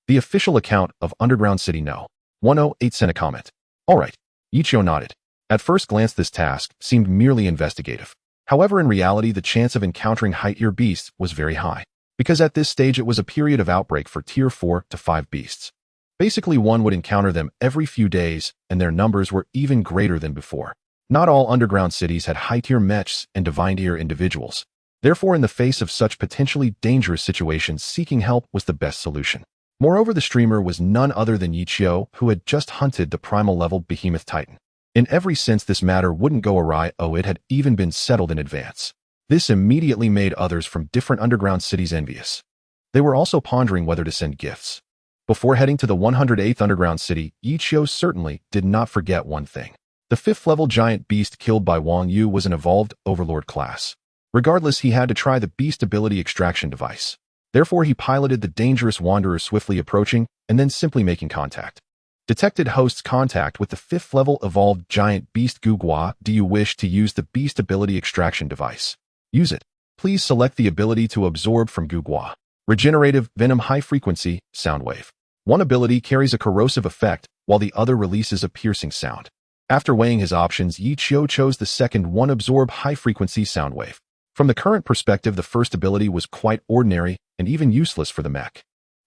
The official account of Underground City no. 108 sent a comment. Alright. Yichio nodded. At first glance this task seemed merely investigative. However, in reality the chance of encountering high-tier beasts was very high, because at this stage it was a period of outbreak for tier 4 to 5 beasts. Basically one would encounter them every few days, and their numbers were even greater than before. Not all underground cities had high-tier mechs and divine-tier individuals. Therefore, in the face of such potentially dangerous situations, seeking help was the best solution. Moreover, the streamer was none other than Yichio, who had just hunted the primal-level behemoth titan. In every sense, this matter wouldn't go awry, it had even been settled in advance. This immediately made others from different underground cities envious. They were also pondering whether to send gifts. Before heading to the 108th underground city, Yichio certainly did not forget one thing. The 5th-level giant beast killed by Wang Yu was an evolved overlord class. Regardless, he had to try the beast ability extraction device. Therefore, he piloted the dangerous wanderer swiftly approaching and then simply making contact. Detected hosts contact with the 5th-level evolved giant beast Gugua. Do you wish to use the beast ability extraction device? Use it. Please select the ability to absorb from Gugua. Regenerative Venom High Frequency Sound Wave. One ability carries a corrosive effect, while the other releases a piercing sound. After weighing his options, Yichio chose the second one, Absorb High Frequency Sound Wave. From the current perspective, the first ability was quite ordinary and even useless for the mech.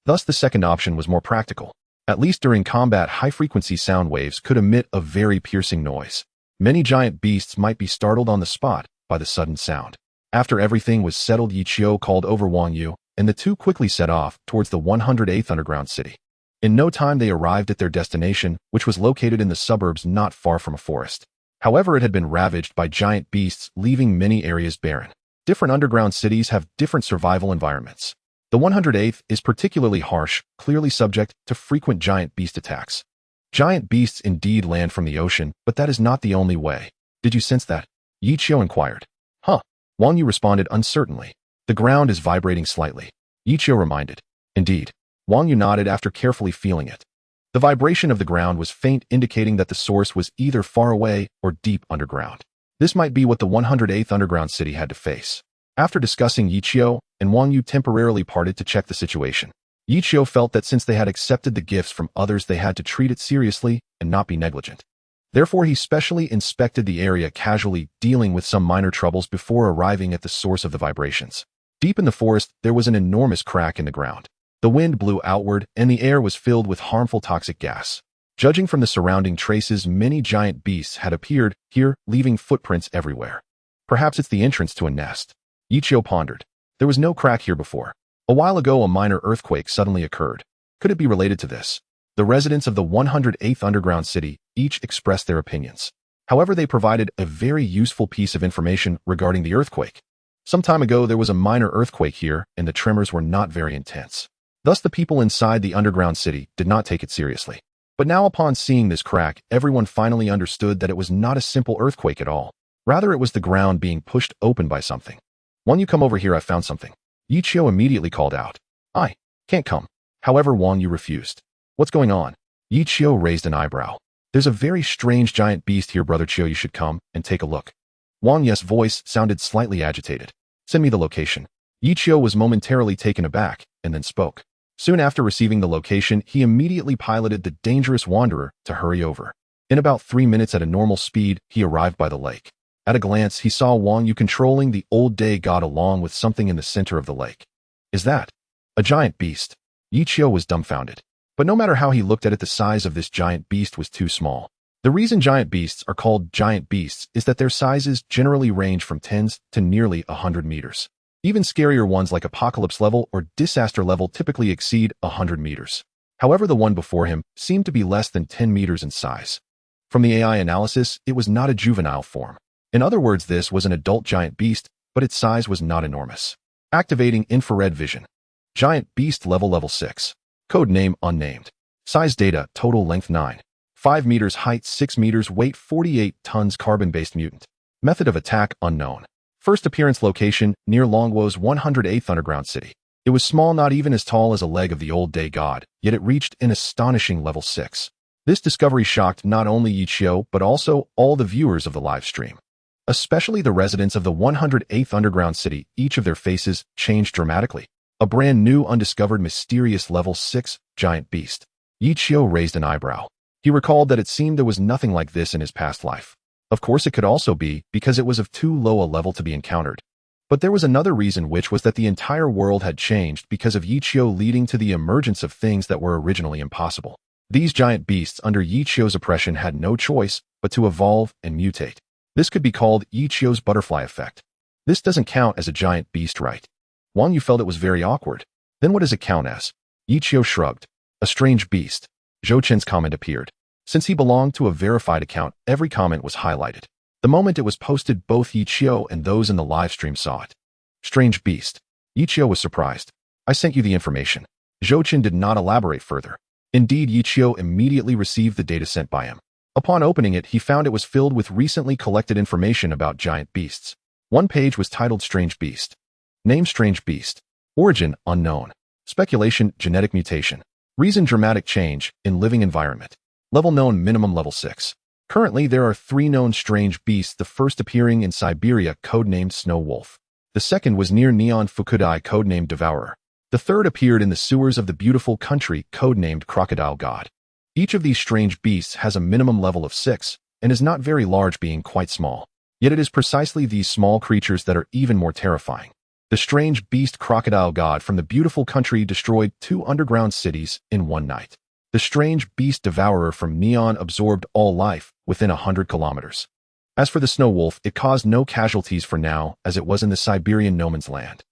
Thus, the second option was more practical. At least during combat, high-frequency sound waves could emit a very piercing noise. Many giant beasts might be startled on the spot by the sudden sound. After everything was settled, Yichio called over Wang Yu, and the two quickly set off towards the 108th underground city. In no time they arrived at their destination, which was located in the suburbs not far from a forest. However, it had been ravaged by giant beasts, leaving many areas barren. Different underground cities have different survival environments. The 108th is particularly harsh, clearly subject to frequent giant beast attacks. Giant beasts indeed land from the ocean, but that is not the only way. Did you sense that? Yichio inquired. Huh. Wang Yu responded uncertainly. The ground is vibrating slightly. Yichio reminded. Indeed. Wang Yu nodded after carefully feeling it. The vibration of the ground was faint, indicating that the source was either far away or deep underground. This might be what the 108th underground city had to face. After discussing, Yichio and Wang Yu temporarily parted to check the situation. Yichio felt that since they had accepted the gifts from others, they had to treat it seriously and not be negligent. Therefore, he specially inspected the area casually, dealing with some minor troubles before arriving at the source of the vibrations. Deep in the forest, there was an enormous crack in the ground. The wind blew outward, and the air was filled with harmful toxic gas. Judging from the surrounding traces, many giant beasts had appeared here, leaving footprints everywhere. Perhaps it's the entrance to a nest. Yichio pondered. There was no crack here before. A while ago, a minor earthquake suddenly occurred. Could it be related to this? The residents of the 108th underground city each expressed their opinions. However, they provided a very useful piece of information regarding the earthquake. Some time ago, there was a minor earthquake here, and the tremors were not very intense. Thus, the people inside the underground city did not take it seriously. But now, upon seeing this crack, everyone finally understood that it was not a simple earthquake at all. Rather, it was the ground being pushed open by something. When you come over here, I found something. Yichio immediately called out. I can't come. However, Wang Yu refused. What's going on? Yichio raised an eyebrow. There's a very strange giant beast here, Brother Chio. You should come and take a look. Wang Yu's voice sounded slightly agitated. Send me the location. Yichio was momentarily taken aback and then spoke. Soon after receiving the location, he immediately piloted the dangerous wanderer to hurry over. In about 3 minutes at a normal speed, he arrived by the lake. At a glance, he saw Wang Yu controlling the old day god along with something in the center of the lake. Is that a giant beast? Yi Qiu was dumbfounded. But no matter how he looked at it, the size of this giant beast was too small. The reason giant beasts are called giant beasts is that their sizes generally range from tens to nearly 100 meters. Even scarier ones like apocalypse level or disaster level typically exceed 100 meters. However, the one before him seemed to be less than 10 meters in size. From the AI analysis, it was not a juvenile form. In other words, this was an adult giant beast, but its size was not enormous. Activating infrared vision. Giant beast level 6. Code name unnamed. Size data, total length 9. 5 meters, height 6 meters, weight 48 tons, carbon-based mutant. Method of attack unknown. First appearance location near Longwo's 108th underground city. It was small, not even as tall as a leg of the old day god, yet it reached an astonishing level 6. This discovery shocked not only Yi Qiu but also all the viewers of the live stream. Especially the residents of the 108th underground city, each of their faces changed dramatically. A brand new undiscovered mysterious level 6 giant beast. Yi Qiu raised an eyebrow. He recalled that it seemed there was nothing like this in his past life. Of course, it could also be because it was of too low a level to be encountered. But there was another reason, which was that the entire world had changed because of Yi Qiu, leading to the emergence of things that were originally impossible. These giant beasts under Yi Qiu's oppression had no choice but to evolve and mutate. This could be called Yi Qiu's butterfly effect. This doesn't count as a giant beast, right? Wang Yu felt it was very awkward. Then what does it count as? Yi Qiu shrugged. A strange beast. Zhou Chen's comment appeared. Since he belonged to a verified account, every comment was highlighted. The moment it was posted, both Yi Qiu and those in the livestream saw it. Strange beast. Yi Qiu was surprised. I sent you the information. Zhou Chen did not elaborate further. Indeed, Yi Qiu immediately received the data sent by him. Upon opening it, he found it was filled with recently collected information about giant beasts. One page was titled Strange Beast. Name Strange Beast. Origin unknown. Speculation genetic mutation. Reason dramatic change in living environment. Level known minimum level 6. Currently, there are 3 known strange beasts, the first appearing in Siberia, codenamed Snow Wolf. The second was near Neon Fukudai, codenamed Devourer. The third appeared in the sewers of the beautiful country, codenamed Crocodile God. Each of these strange beasts has a minimum level of 6 and is not very large, being quite small. Yet it is precisely these small creatures that are even more terrifying. The strange beast Crocodile God from the beautiful country destroyed 2 underground cities in one night. The strange beast Devourer from Neon absorbed all life within 100 kilometers. As for the Snow Wolf, it caused no casualties for now, as it was in the Siberian no man's land.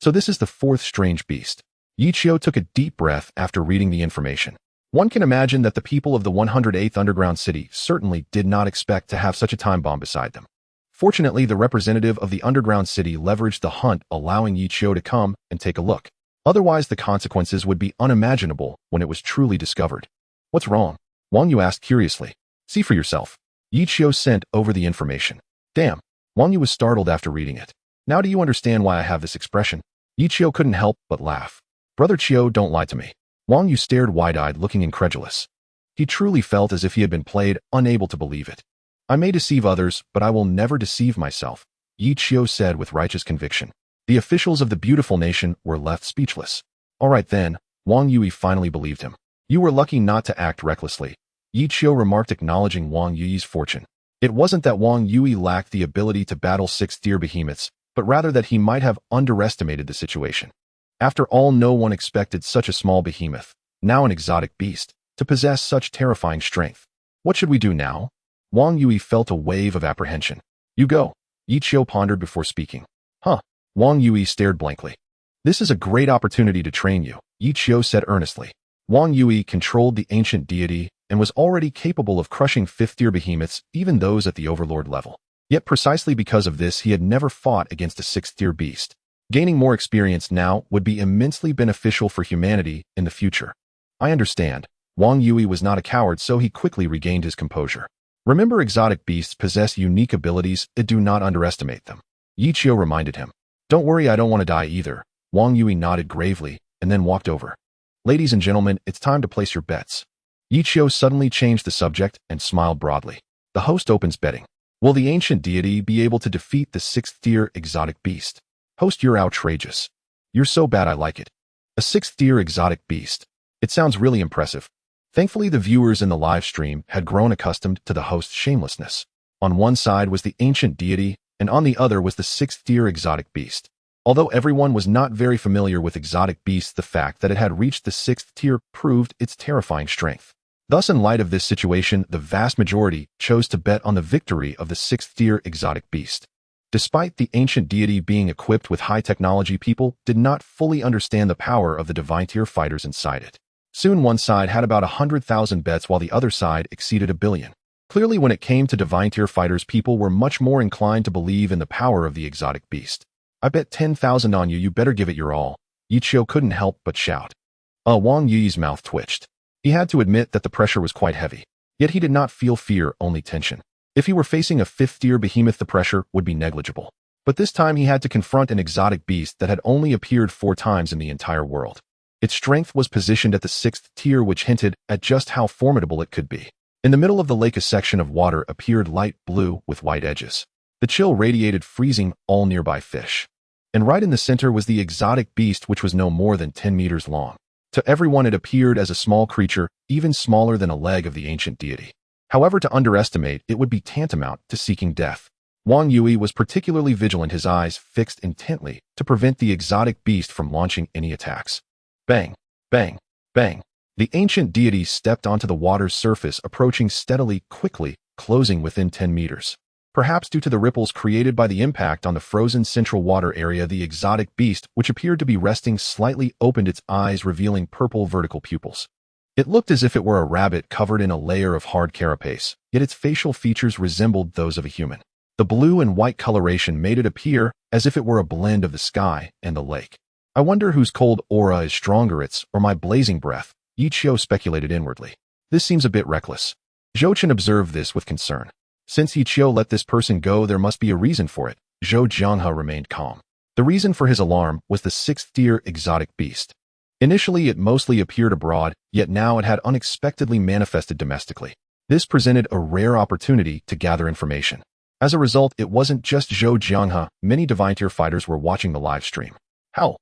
So this is the 4th strange beast. Yi Qiu took a deep breath after reading the information. One can imagine that the people of the 108th underground city certainly did not expect to have such a time bomb beside them. Fortunately, the representative of the underground city leveraged the hunt, allowing Yi Qiu to come and take a look. Otherwise, the consequences would be unimaginable when it was truly discovered. What's wrong? Wang Yu asked curiously. See for yourself. Yi Qiu sent over the information. Damn. Wang Yu was startled after reading it. Now do you understand why I have this expression? Yi Qiu couldn't help but laugh. Brother Qiu, don't lie to me. Wang Yu stared wide-eyed, looking incredulous. He truly felt as if he had been played, unable to believe it. I may deceive others, but I will never deceive myself, Yi Qiu said with righteous conviction. The officials of the beautiful nation were left speechless. All right then, Wang Yui finally believed him. You were lucky not to act recklessly, Yi Qiu remarked, acknowledging Wang Yui's fortune. It wasn't that Wang Yui lacked the ability to battle 6-tier behemoths, but rather that he might have underestimated the situation. After all, no one expected such a small behemoth, now an exotic beast, to possess such terrifying strength. What should we do now? Wang Yui felt a wave of apprehension. You go, Yi Qiu pondered before speaking. Huh? Wang Yui stared blankly. This is a great opportunity to train you, Yi Qiu said earnestly. Wang Yui controlled the ancient deity and was already capable of crushing 5th-tier behemoths, even those at the overlord level. Yet precisely because of this, he had never fought against a 6th-tier beast. Gaining more experience now would be immensely beneficial for humanity in the future. I understand. Wang Yui was not a coward, so he quickly regained his composure. Remember, exotic beasts possess unique abilities, and do not underestimate them. Yi Qiu reminded him. Don't worry, I don't want to die either. Wang Yui nodded gravely and then walked over. Ladies and gentlemen, it's time to place your bets. Yi Qiu suddenly changed the subject and smiled broadly. The host opens betting. Will the ancient deity be able to defeat the 6th-tier exotic beast? Host, you're outrageous. You're so bad I like it. A 6th-tier exotic beast. It sounds really impressive. Thankfully, the viewers in the live stream had grown accustomed to the host's shamelessness. On one side was the ancient deity, and on the other was the sixth-tier exotic beast. Although everyone was not very familiar with exotic beasts, the fact that it had reached the sixth tier proved its terrifying strength. Thus, in light of this situation, the vast majority chose to bet on the victory of the sixth-tier exotic beast. Despite the ancient deity being equipped with high technology, people did not fully understand the power of the divine-tier fighters inside it. Soon one side had about 100,000 bets while the other side exceeded 1 billion. Clearly, when it came to divine-tier fighters, people were much more inclined to believe in the power of the exotic beast. "I bet 10,000 on you, you better give it your all," Yichio couldn't help but shout. Wang Yi's mouth twitched. He had to admit that the pressure was quite heavy. Yet he did not feel fear, only tension. If he were facing a fifth-tier behemoth, the pressure would be negligible. But this time he had to confront an exotic beast that had only appeared 4 times in the entire world. Its strength was positioned at the 6th tier, which hinted at just how formidable it could be. In the middle of the lake, a section of water appeared light blue with white edges. The chill radiated, freezing all nearby fish. And right in the center was the exotic beast, which was no more than 10 meters long. To everyone, it appeared as a small creature, even smaller than a leg of the ancient deity. However, to underestimate it would be tantamount to seeking death. Wang Yui was particularly vigilant, his eyes fixed intently to prevent the exotic beast from launching any attacks. Bang, bang, bang. The ancient deity stepped onto the water's surface, approaching steadily, quickly, closing within 10 meters. Perhaps due to the ripples created by the impact on the frozen central water area, the exotic beast, which appeared to be resting slightly, opened its eyes, revealing purple vertical pupils. It looked as if it were a rabbit covered in a layer of hard carapace, yet its facial features resembled those of a human. The blue and white coloration made it appear as if it were a blend of the sky and the lake. "I wonder whose cold aura is stronger, its or my blazing breath," Yichio speculated inwardly. "This seems a bit reckless." Zhou-Chen observed this with concern. Since Yichio let this person go, there must be a reason for it. Zhou Jianghe remained calm. The reason for his alarm was the 6th-tier exotic beast. Initially, it mostly appeared abroad, yet now it had unexpectedly manifested domestically. This presented a rare opportunity to gather information. As a result, it wasn't just Zhou Jianghe, many divine-tier fighters were watching the live stream. Howl.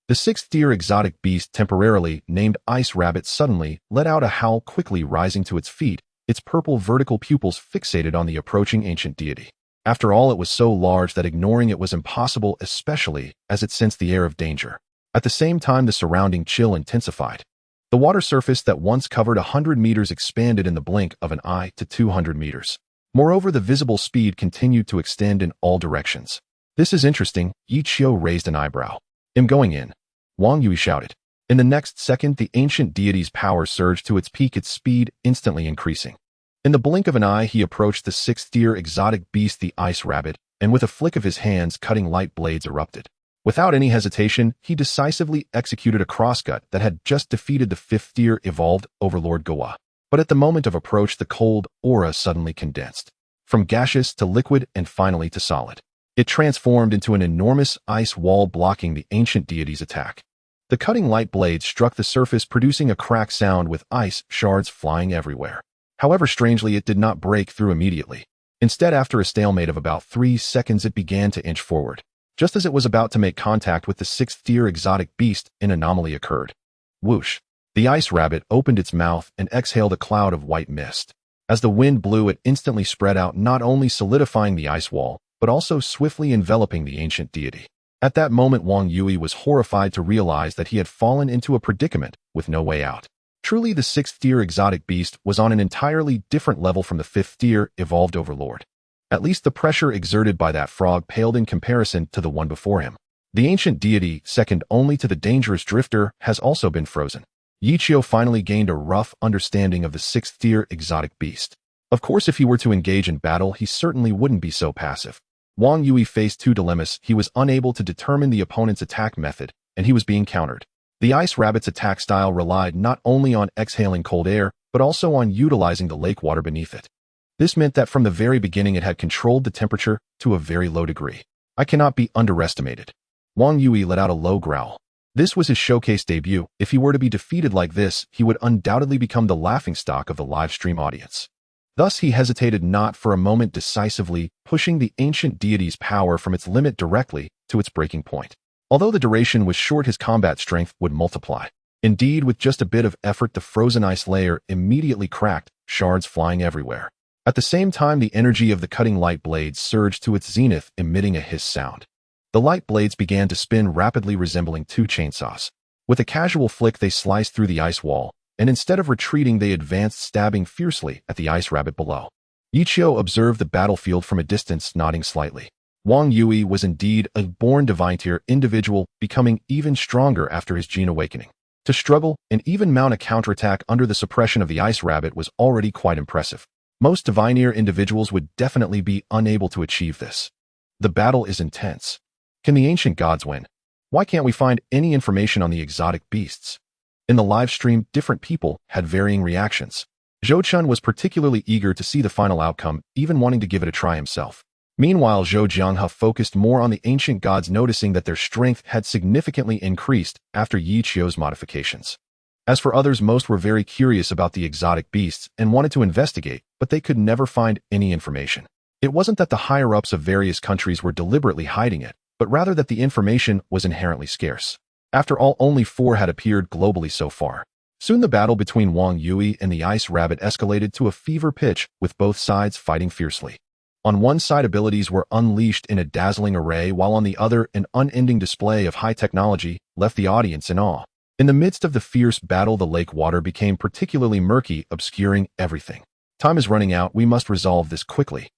The 6th-tier exotic beast, temporarily named Ice Rabbit, suddenly let out a howl, quickly rising to its feet, its purple vertical pupils fixated on the approaching ancient deity. After all, it was so large that ignoring it was impossible, especially as it sensed the air of danger. At the same time, the surrounding chill intensified. The water surface that once covered 100 meters expanded in the blink of an eye to 200 meters. Moreover, the visible speed continued to extend in all directions. "This is interesting," Yichio raised an eyebrow. "I'm going in," Wang Yui shouted. In the next second, the ancient deity's power surged to its peak, its speed instantly increasing. In the blink of an eye, he approached the 6th-tier exotic beast, the Ice Rabbit, and with a flick of his hands, cutting light blades erupted. Without any hesitation, he decisively executed a crosscut that had just defeated the 5th-tier evolved overlord Goa. But at the moment of approach, the cold aura suddenly condensed. From gaseous to liquid and finally to solid. It transformed into an enormous ice wall, blocking the ancient deity's attack. The cutting light blades struck the surface, producing a crack sound with ice shards flying everywhere. However, strangely, it did not break through immediately. Instead, after a stalemate of about 3 seconds, it began to inch forward. Just as it was about to make contact with the 6th-tier exotic beast, an anomaly occurred. Whoosh! The Ice Rabbit opened its mouth and exhaled a cloud of white mist. As the wind blew, it instantly spread out, not only solidifying the ice wall, but also swiftly enveloping the ancient deity. At that moment, Wang Yui was horrified to realize that he had fallen into a predicament with no way out. Truly, the 6th-tier exotic beast was on an entirely different level from the 5th-tier evolved overlord. At least the pressure exerted by that frog paled in comparison to the one before him. The ancient deity, second only to the dangerous drifter, has also been frozen. Yichio finally gained a rough understanding of the 6th-tier exotic beast. Of course, if he were to engage in battle, he certainly wouldn't be so passive. Wang Yui faced 2 dilemmas. He was unable to determine the opponent's attack method, and he was being countered. The Ice Rabbit's attack style relied not only on exhaling cold air, but also on utilizing the lake water beneath it. This meant that from the very beginning it had controlled the temperature to a very low degree. "I cannot be underestimated." Wang Yui let out a low growl. This was his showcase debut. If he were to be defeated like this, he would undoubtedly become the laughingstock of the live stream audience. Thus, he hesitated not for a moment, decisively pushing the ancient deity's power from its limit directly to its breaking point. Although the duration was short, his combat strength would multiply. Indeed, with just a bit of effort, the frozen ice layer immediately cracked, shards flying everywhere. At the same time, the energy of the cutting light blades surged to its zenith, emitting a hiss sound. The light blades began to spin rapidly, resembling two chainsaws. With a casual flick, they sliced through the ice wall, and instead of retreating, they advanced, stabbing fiercely at the ice rabbit below. Yichio observed the battlefield from a distance, nodding slightly. Wang Yui was indeed a born divine-tier individual, becoming even stronger after his gene awakening. To struggle and even mount a counterattack under the suppression of the ice rabbit was already quite impressive. Most divine-tier individuals would definitely be unable to achieve this. The battle is intense. Can the ancient gods win? Why can't we find any information on the exotic beasts? In the live stream, different people had varying reactions. Zhou Chun was particularly eager to see the final outcome, even wanting to give it a try himself. Meanwhile, Zhou Jianghe focused more on the ancient gods, noticing that their strength had significantly increased after Yi Qiu's modifications. As for others, most were very curious about the exotic beasts and wanted to investigate, but they could never find any information. It wasn't that the higher-ups of various countries were deliberately hiding it, but rather that the information was inherently scarce. After all, only 4 had appeared globally so far. Soon the battle between Wang Yui and the ice rabbit escalated to a fever pitch, with both sides fighting fiercely. On one side, abilities were unleashed in a dazzling array, while on the other, an unending display of high technology left the audience in awe. In the midst of the fierce battle, the lake water became particularly murky, obscuring everything. Time is running out, we must resolve this quickly.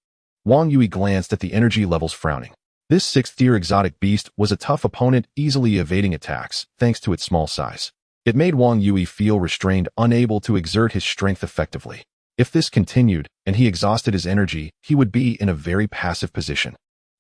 Wang Yui glanced at the energy levels, frowning. This 6th-tier exotic beast was a tough opponent, easily evading attacks, thanks to its small size. It made Wang Yui feel restrained, unable to exert his strength effectively. If this continued, and he exhausted his energy, he would be in a very passive position.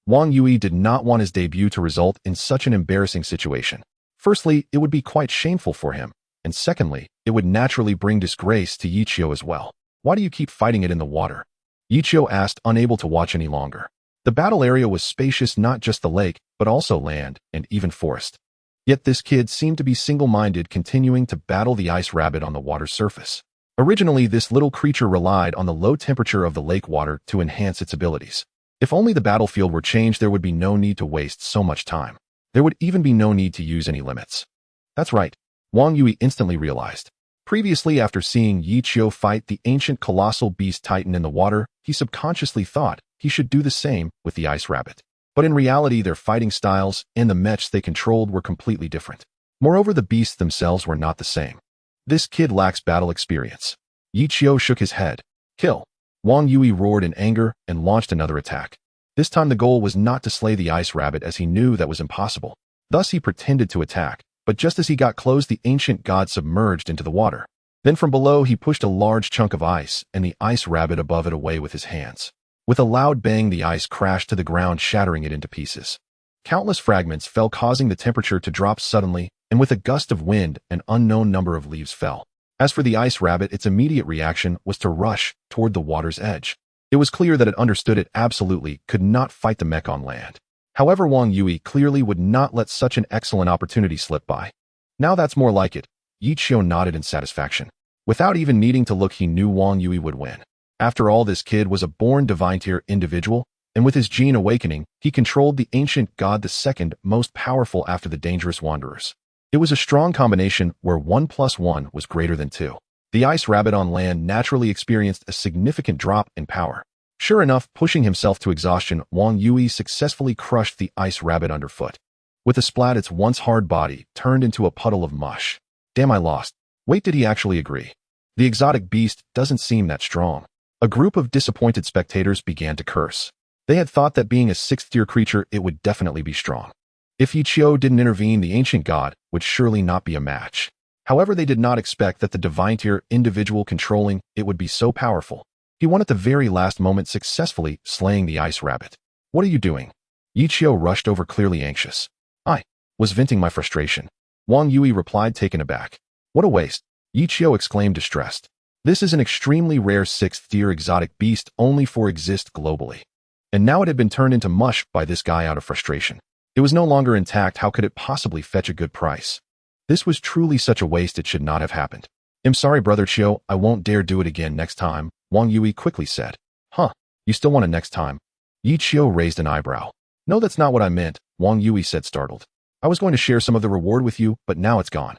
Wang Yui did not want his debut to result in such an embarrassing situation. Firstly, it would be quite shameful for him, and secondly, it would naturally bring disgrace to Yichio as well. Why do you keep fighting it in the water? Yichio asked, unable to watch any longer. The battle area was spacious, not just the lake, but also land and even forest. Yet this kid seemed to be single-minded, continuing to battle the ice rabbit on the water's surface. Originally, this little creature relied on the low temperature of the lake water to enhance its abilities. If only the battlefield were changed, there would be no need to waste so much time. There would even be no need to use any limits. That's right, Wang Yui instantly realized. Previously, after seeing Yi Qiu fight the ancient colossal beast titan in the water, he subconsciously thought he should do the same with the ice rabbit. But in reality, their fighting styles and the mechs they controlled were completely different. Moreover, the beasts themselves were not the same. This kid lacks battle experience. Yi Qiu shook his head. Kill. Wang Yui roared in anger and launched another attack. This time the goal was not to slay the ice rabbit, as he knew that was impossible. Thus he pretended to attack, but just as he got close, the ancient god submerged into the water. Then from below he pushed a large chunk of ice and the ice rabbit above it away with his hands. With a loud bang, the ice crashed to the ground, shattering it into pieces. Countless fragments fell, causing the temperature to drop suddenly, and with a gust of wind, an unknown number of leaves fell. As for the ice rabbit, its immediate reaction was to rush toward the water's edge. It was clear that it understood it absolutely could not fight the mech on land. However, Wang Yui clearly would not let such an excellent opportunity slip by. Now that's more like it. Yi Qiu nodded in satisfaction. Without even needing to look, he knew Wang Yui would win. After all, this kid was a born divine-tier individual, and with his gene awakening, he controlled the ancient god, the second most powerful after the dangerous wanderers. It was a strong combination where 1 + 1 was greater than 2. The ice rabbit on land naturally experienced a significant drop in power. Sure enough, pushing himself to exhaustion, Wang Yui successfully crushed the ice rabbit underfoot. With a splat, its once hard body turned into a puddle of mush. Damn, I lost. Wait, did he actually agree? The exotic beast doesn't seem that strong. A group of disappointed spectators began to curse. They had thought that being a 6th-tier creature, it would definitely be strong. If Yi Qiu didn't intervene, the ancient god would surely not be a match. However, they did not expect that the divine-tier individual controlling it would be so powerful. He won at the very last moment, successfully slaying the ice rabbit. What are you doing? Yi Qiu rushed over, clearly anxious. I was venting my frustration. Wang Yui replied, taken aback. What a waste. Yi Qiu exclaimed, distressed. This is an extremely rare 6th-tier exotic beast, only 4 exist globally. And now it had been turned into mush by this guy out of frustration. It was no longer intact. How could it possibly fetch a good price? This was truly such a waste. It should not have happened. I'm sorry, Brother Qiu, I won't dare do it again next time, Wang Yui quickly said. Huh, you still want it next time? Yi Qiu raised an eyebrow. No, that's not what I meant, Wang Yui said, startled. I was going to share some of the reward with you, but now it's gone.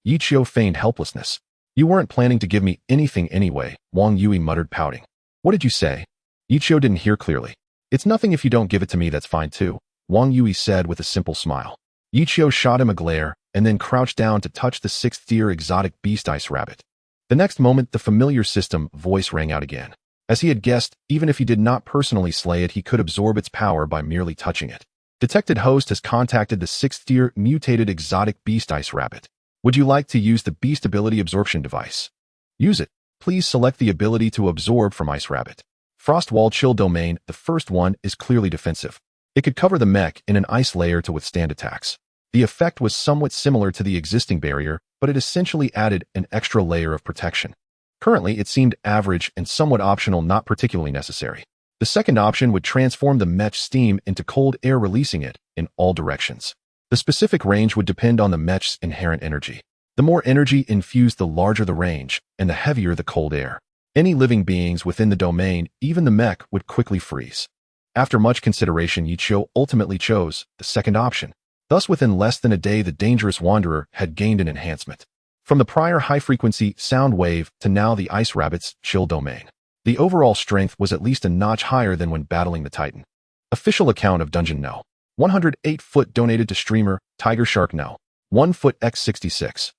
Yi Qiu feigned helplessness. You weren't planning to give me anything anyway, Wang Yui muttered, pouting. What did you say? Yi Qiu didn't hear clearly. It's nothing if you don't give it to me, that's fine too, Wang Yui said with a simple smile. Yi Qiu shot him a glare and then crouched down to touch the sixth-tier exotic beast ice rabbit. The next moment, the familiar system voice rang out again. As he had guessed, even if he did not personally slay it, he could absorb its power by merely touching it. Detected host has contacted the sixth-tier mutated exotic beast ice rabbit. Would you like to use the beast ability absorption device? Use it. Please select the ability to absorb from ice rabbit. Frost wall chill domain, the first one, is clearly defensive. It could cover the mech in an ice layer to withstand attacks. The effect was somewhat similar to the existing barrier, but it essentially added an extra layer of protection. Currently, it seemed average and somewhat optional, not particularly necessary. The second option would transform the mech's steam into cold air, releasing it in all directions. The specific range would depend on the mech's inherent energy. The more energy infused, the larger the range, and the heavier the cold air. Any living beings within the domain, even the mech, would quickly freeze. After much consideration, Yi Qiu ultimately chose the second option. Thus, within less than a day, the dangerous wanderer had gained an enhancement. From the prior high-frequency sound wave to now the ice rabbit's chill domain. The overall strength was at least a notch higher than when battling the Titan. Official account of Dungeon No. 108 foot donated to streamer Tiger Shark No. 1 foot x66.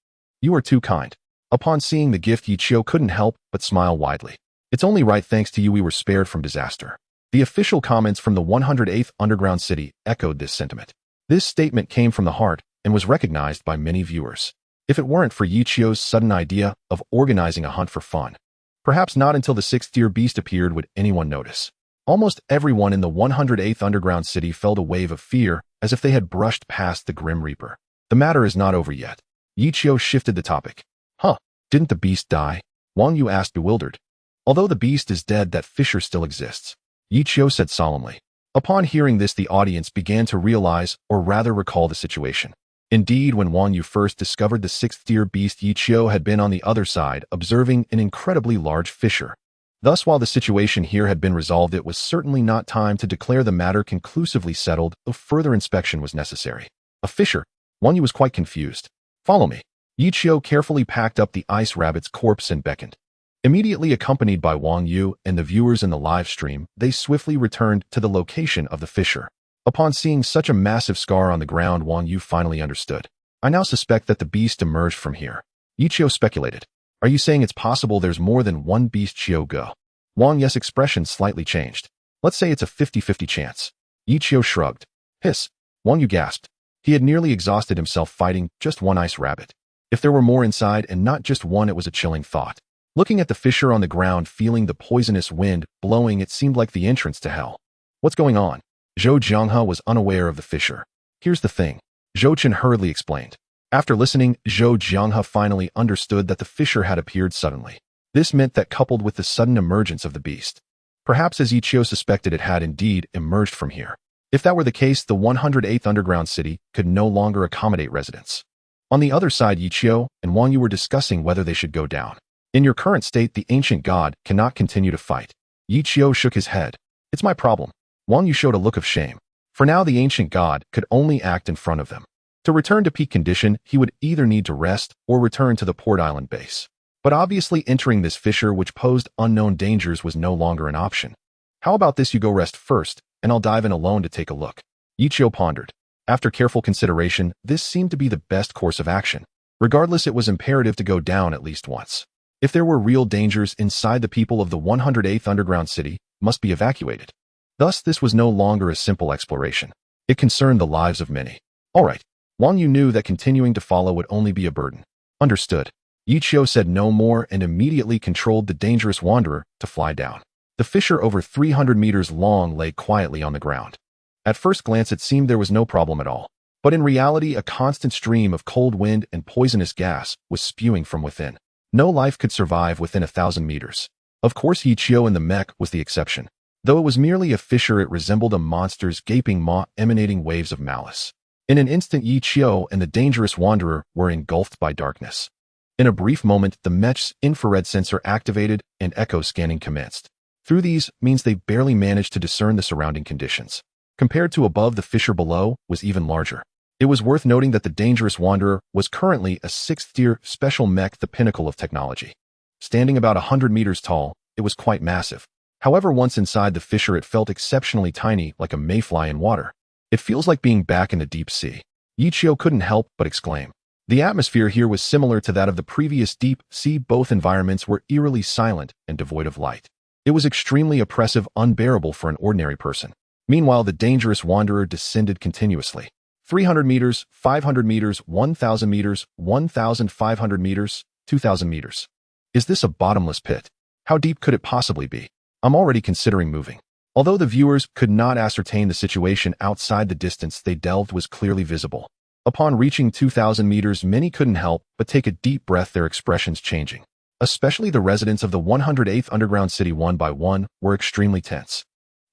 You are too kind. Upon seeing the gift, Yi Qiu couldn't help but smile widely. It's only right, thanks to you we were spared from disaster. The official comments from the 108th underground city echoed this sentiment. This statement came from the heart and was recognized by many viewers. If it weren't for Yi Qiu's sudden idea of organizing a hunt for fun, perhaps not until the sixth-tier beast appeared would anyone notice. Almost everyone in the 108th underground city felt a wave of fear, as if they had brushed past the Grim Reaper. The matter is not over yet. Yi Qiu shifted the topic. Huh, didn't the beast die? Wang Yu asked, bewildered. Although the beast is dead, that fissure still exists, Yi Qiu said solemnly. Upon hearing this, the audience began to realize, or rather recall, the situation. Indeed, when Wang Yu first discovered the sixth-tier beast, Yi Qiu had been on the other side, observing an incredibly large fissure. Thus, while the situation here had been resolved, it was certainly not time to declare the matter conclusively settled, though further inspection was necessary. A fissure? Wang Yu was quite confused. Follow me. Yi Qiu carefully packed up the ice rabbit's corpse and beckoned. Immediately accompanied by Wang Yu and the viewers in the live stream, they swiftly returned to the location of the fissure. Upon seeing such a massive scar on the ground, Wang Yu finally understood. I now suspect that the beast emerged from here. Yi Qiu speculated. Are you saying it's possible there's more than one beast, Qiu Ge? Wang Yu's expression slightly changed. Let's say it's a 50-50 chance. Yi Qiu shrugged. Hiss. Wang Yu gasped. He had nearly exhausted himself fighting just one ice rabbit. If there were more inside and not just one, it was a chilling thought. Looking at the fissure on the ground, feeling the poisonous wind blowing, it seemed like the entrance to hell. What's going on? Zhou Jianghe was unaware of the fissure. Here's the thing, Zhou Chen hurriedly explained. After listening, Zhou Jianghe finally understood that the fissure had appeared suddenly. This meant that, coupled with the sudden emergence of the beast, perhaps as Yi Qiu suspected, it had indeed emerged from here. If that were the case, the 108th underground city could no longer accommodate residents. On the other side, Yi Qiu and Wang Yu were discussing whether they should go down. In your current state, the ancient god cannot continue to fight. Yi Qiu shook his head. It's my problem. Wang Yu showed a look of shame. For now, the ancient god could only act in front of them. To return to peak condition, he would either need to rest or return to the Port Island base. But obviously entering this fissure, which posed unknown dangers, was no longer an option. How about this, you go rest first, and I'll dive in alone to take a look. Yi Qiu pondered. After careful consideration, this seemed to be the best course of action. Regardless, it was imperative to go down at least once. If there were real dangers inside, the people of the 108th underground city must be evacuated. Thus, this was no longer a simple exploration. It concerned the lives of many. All right. Wang Yu knew that continuing to follow would only be a burden. Understood. Yi Qiu said no more and immediately controlled the dangerous wanderer to fly down. The fissure, over 300 meters long, lay quietly on the ground. At first glance, it seemed there was no problem at all. But in reality, a constant stream of cold wind and poisonous gas was spewing from within. No life could survive within 1,000 meters. Of course, Yi Qiu and the mech was the exception. Though it was merely a fissure, it resembled a monster's gaping maw emanating waves of malice. In an instant, Yi Qiu and the dangerous wanderer were engulfed by darkness. In a brief moment, the mech's infrared sensor activated and echo scanning commenced. Through these means they barely managed to discern the surrounding conditions. Compared to above, the fissure below was even larger. It was worth noting that the dangerous wanderer was currently a 6th-tier special mech, the pinnacle of technology. Standing about 100 meters tall, it was quite massive. However, once inside the fissure, it felt exceptionally tiny, like a mayfly in water. It feels like being back in the deep sea. Yichio couldn't help but exclaim. The atmosphere here was similar to that of the previous deep sea. Both environments were eerily silent and devoid of light. It was extremely oppressive, unbearable for an ordinary person. Meanwhile, the dangerous wanderer descended continuously. 300 meters, 500 meters, 1,000 meters, 1,500 meters, 2,000 meters. Is this a bottomless pit? How deep could it possibly be? I'm already considering moving. Although the viewers could not ascertain the situation outside, the distance they delved was clearly visible. Upon reaching 2,000 meters, many couldn't help but take a deep breath, their expressions changing. Especially the residents of the 108th underground city. One by one were extremely tense.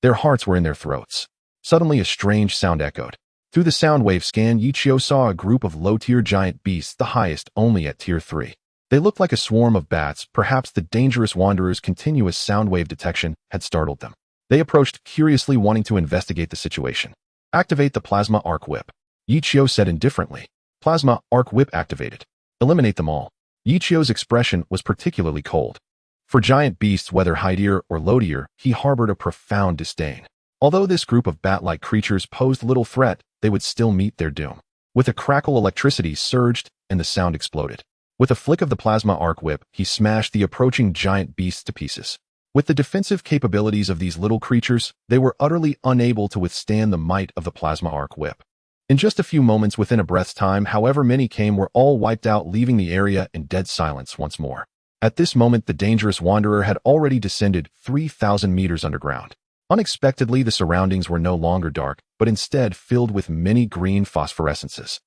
Their hearts were in their throats. Suddenly a strange sound echoed. Through the sound wave scan, Yichio saw a group of low-tier giant beasts, the highest only at tier 3. They looked like a swarm of bats. Perhaps the dangerous wanderer's continuous sound wave detection had startled them. They approached curiously, wanting to investigate the situation. Activate the plasma arc whip, Yichio said indifferently. Plasma arc whip activated. Eliminate them all. Yichio's expression was particularly cold. For giant beasts, whether high-tier or low-tier, he harbored a profound disdain. Although this group of bat-like creatures posed little threat, they would still meet their doom. With a crackle, electricity surged and the sound exploded. With a flick of the plasma arc whip, he smashed the approaching giant beasts to pieces. With the defensive capabilities of these little creatures, they were utterly unable to withstand the might of the plasma arc whip. In just a few moments, within a breath's time, however many came, were all wiped out, leaving the area in dead silence once more. At this moment, the dangerous wanderer had already descended 3,000 meters underground. Unexpectedly, the surroundings were no longer dark, but instead filled with many green phosphorescences.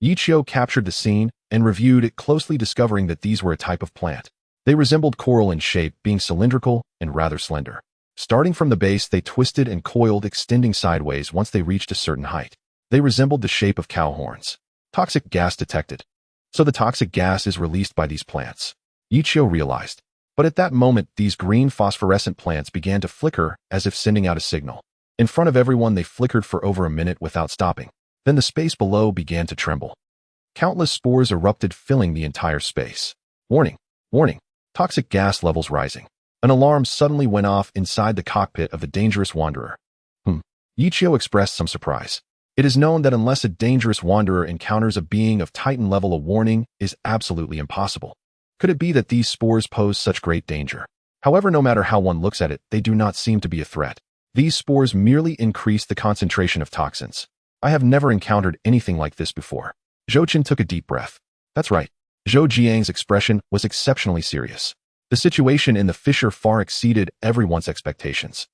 Yichio captured the scene and reviewed it closely, discovering that these were a type of plant. They resembled coral in shape, being cylindrical and rather slender. Starting from the base, they twisted and coiled, extending sideways once they reached a certain height. They resembled the shape of cow horns. Toxic gas detected. So the toxic gas is released by these plants, Yichio realized. But at that moment, these green phosphorescent plants began to flicker as if sending out a signal. In front of everyone, they flickered for over a minute without stopping. Then the space below began to tremble. Countless spores erupted, filling the entire space. Warning! Warning! Toxic gas levels rising. An alarm suddenly went off inside the cockpit of the dangerous wanderer. Yichio expressed some surprise. It is known that unless a dangerous wanderer encounters a being of Titan level, a warning is absolutely impossible. Could it be that these spores pose such great danger? However, no matter how one looks at it, they do not seem to be a threat. These spores merely increase the concentration of toxins. I have never encountered anything like this before. Zhou took a deep breath. That's right. Zhou Jiang's expression was exceptionally serious. The situation in the fissure far exceeded everyone's expectations.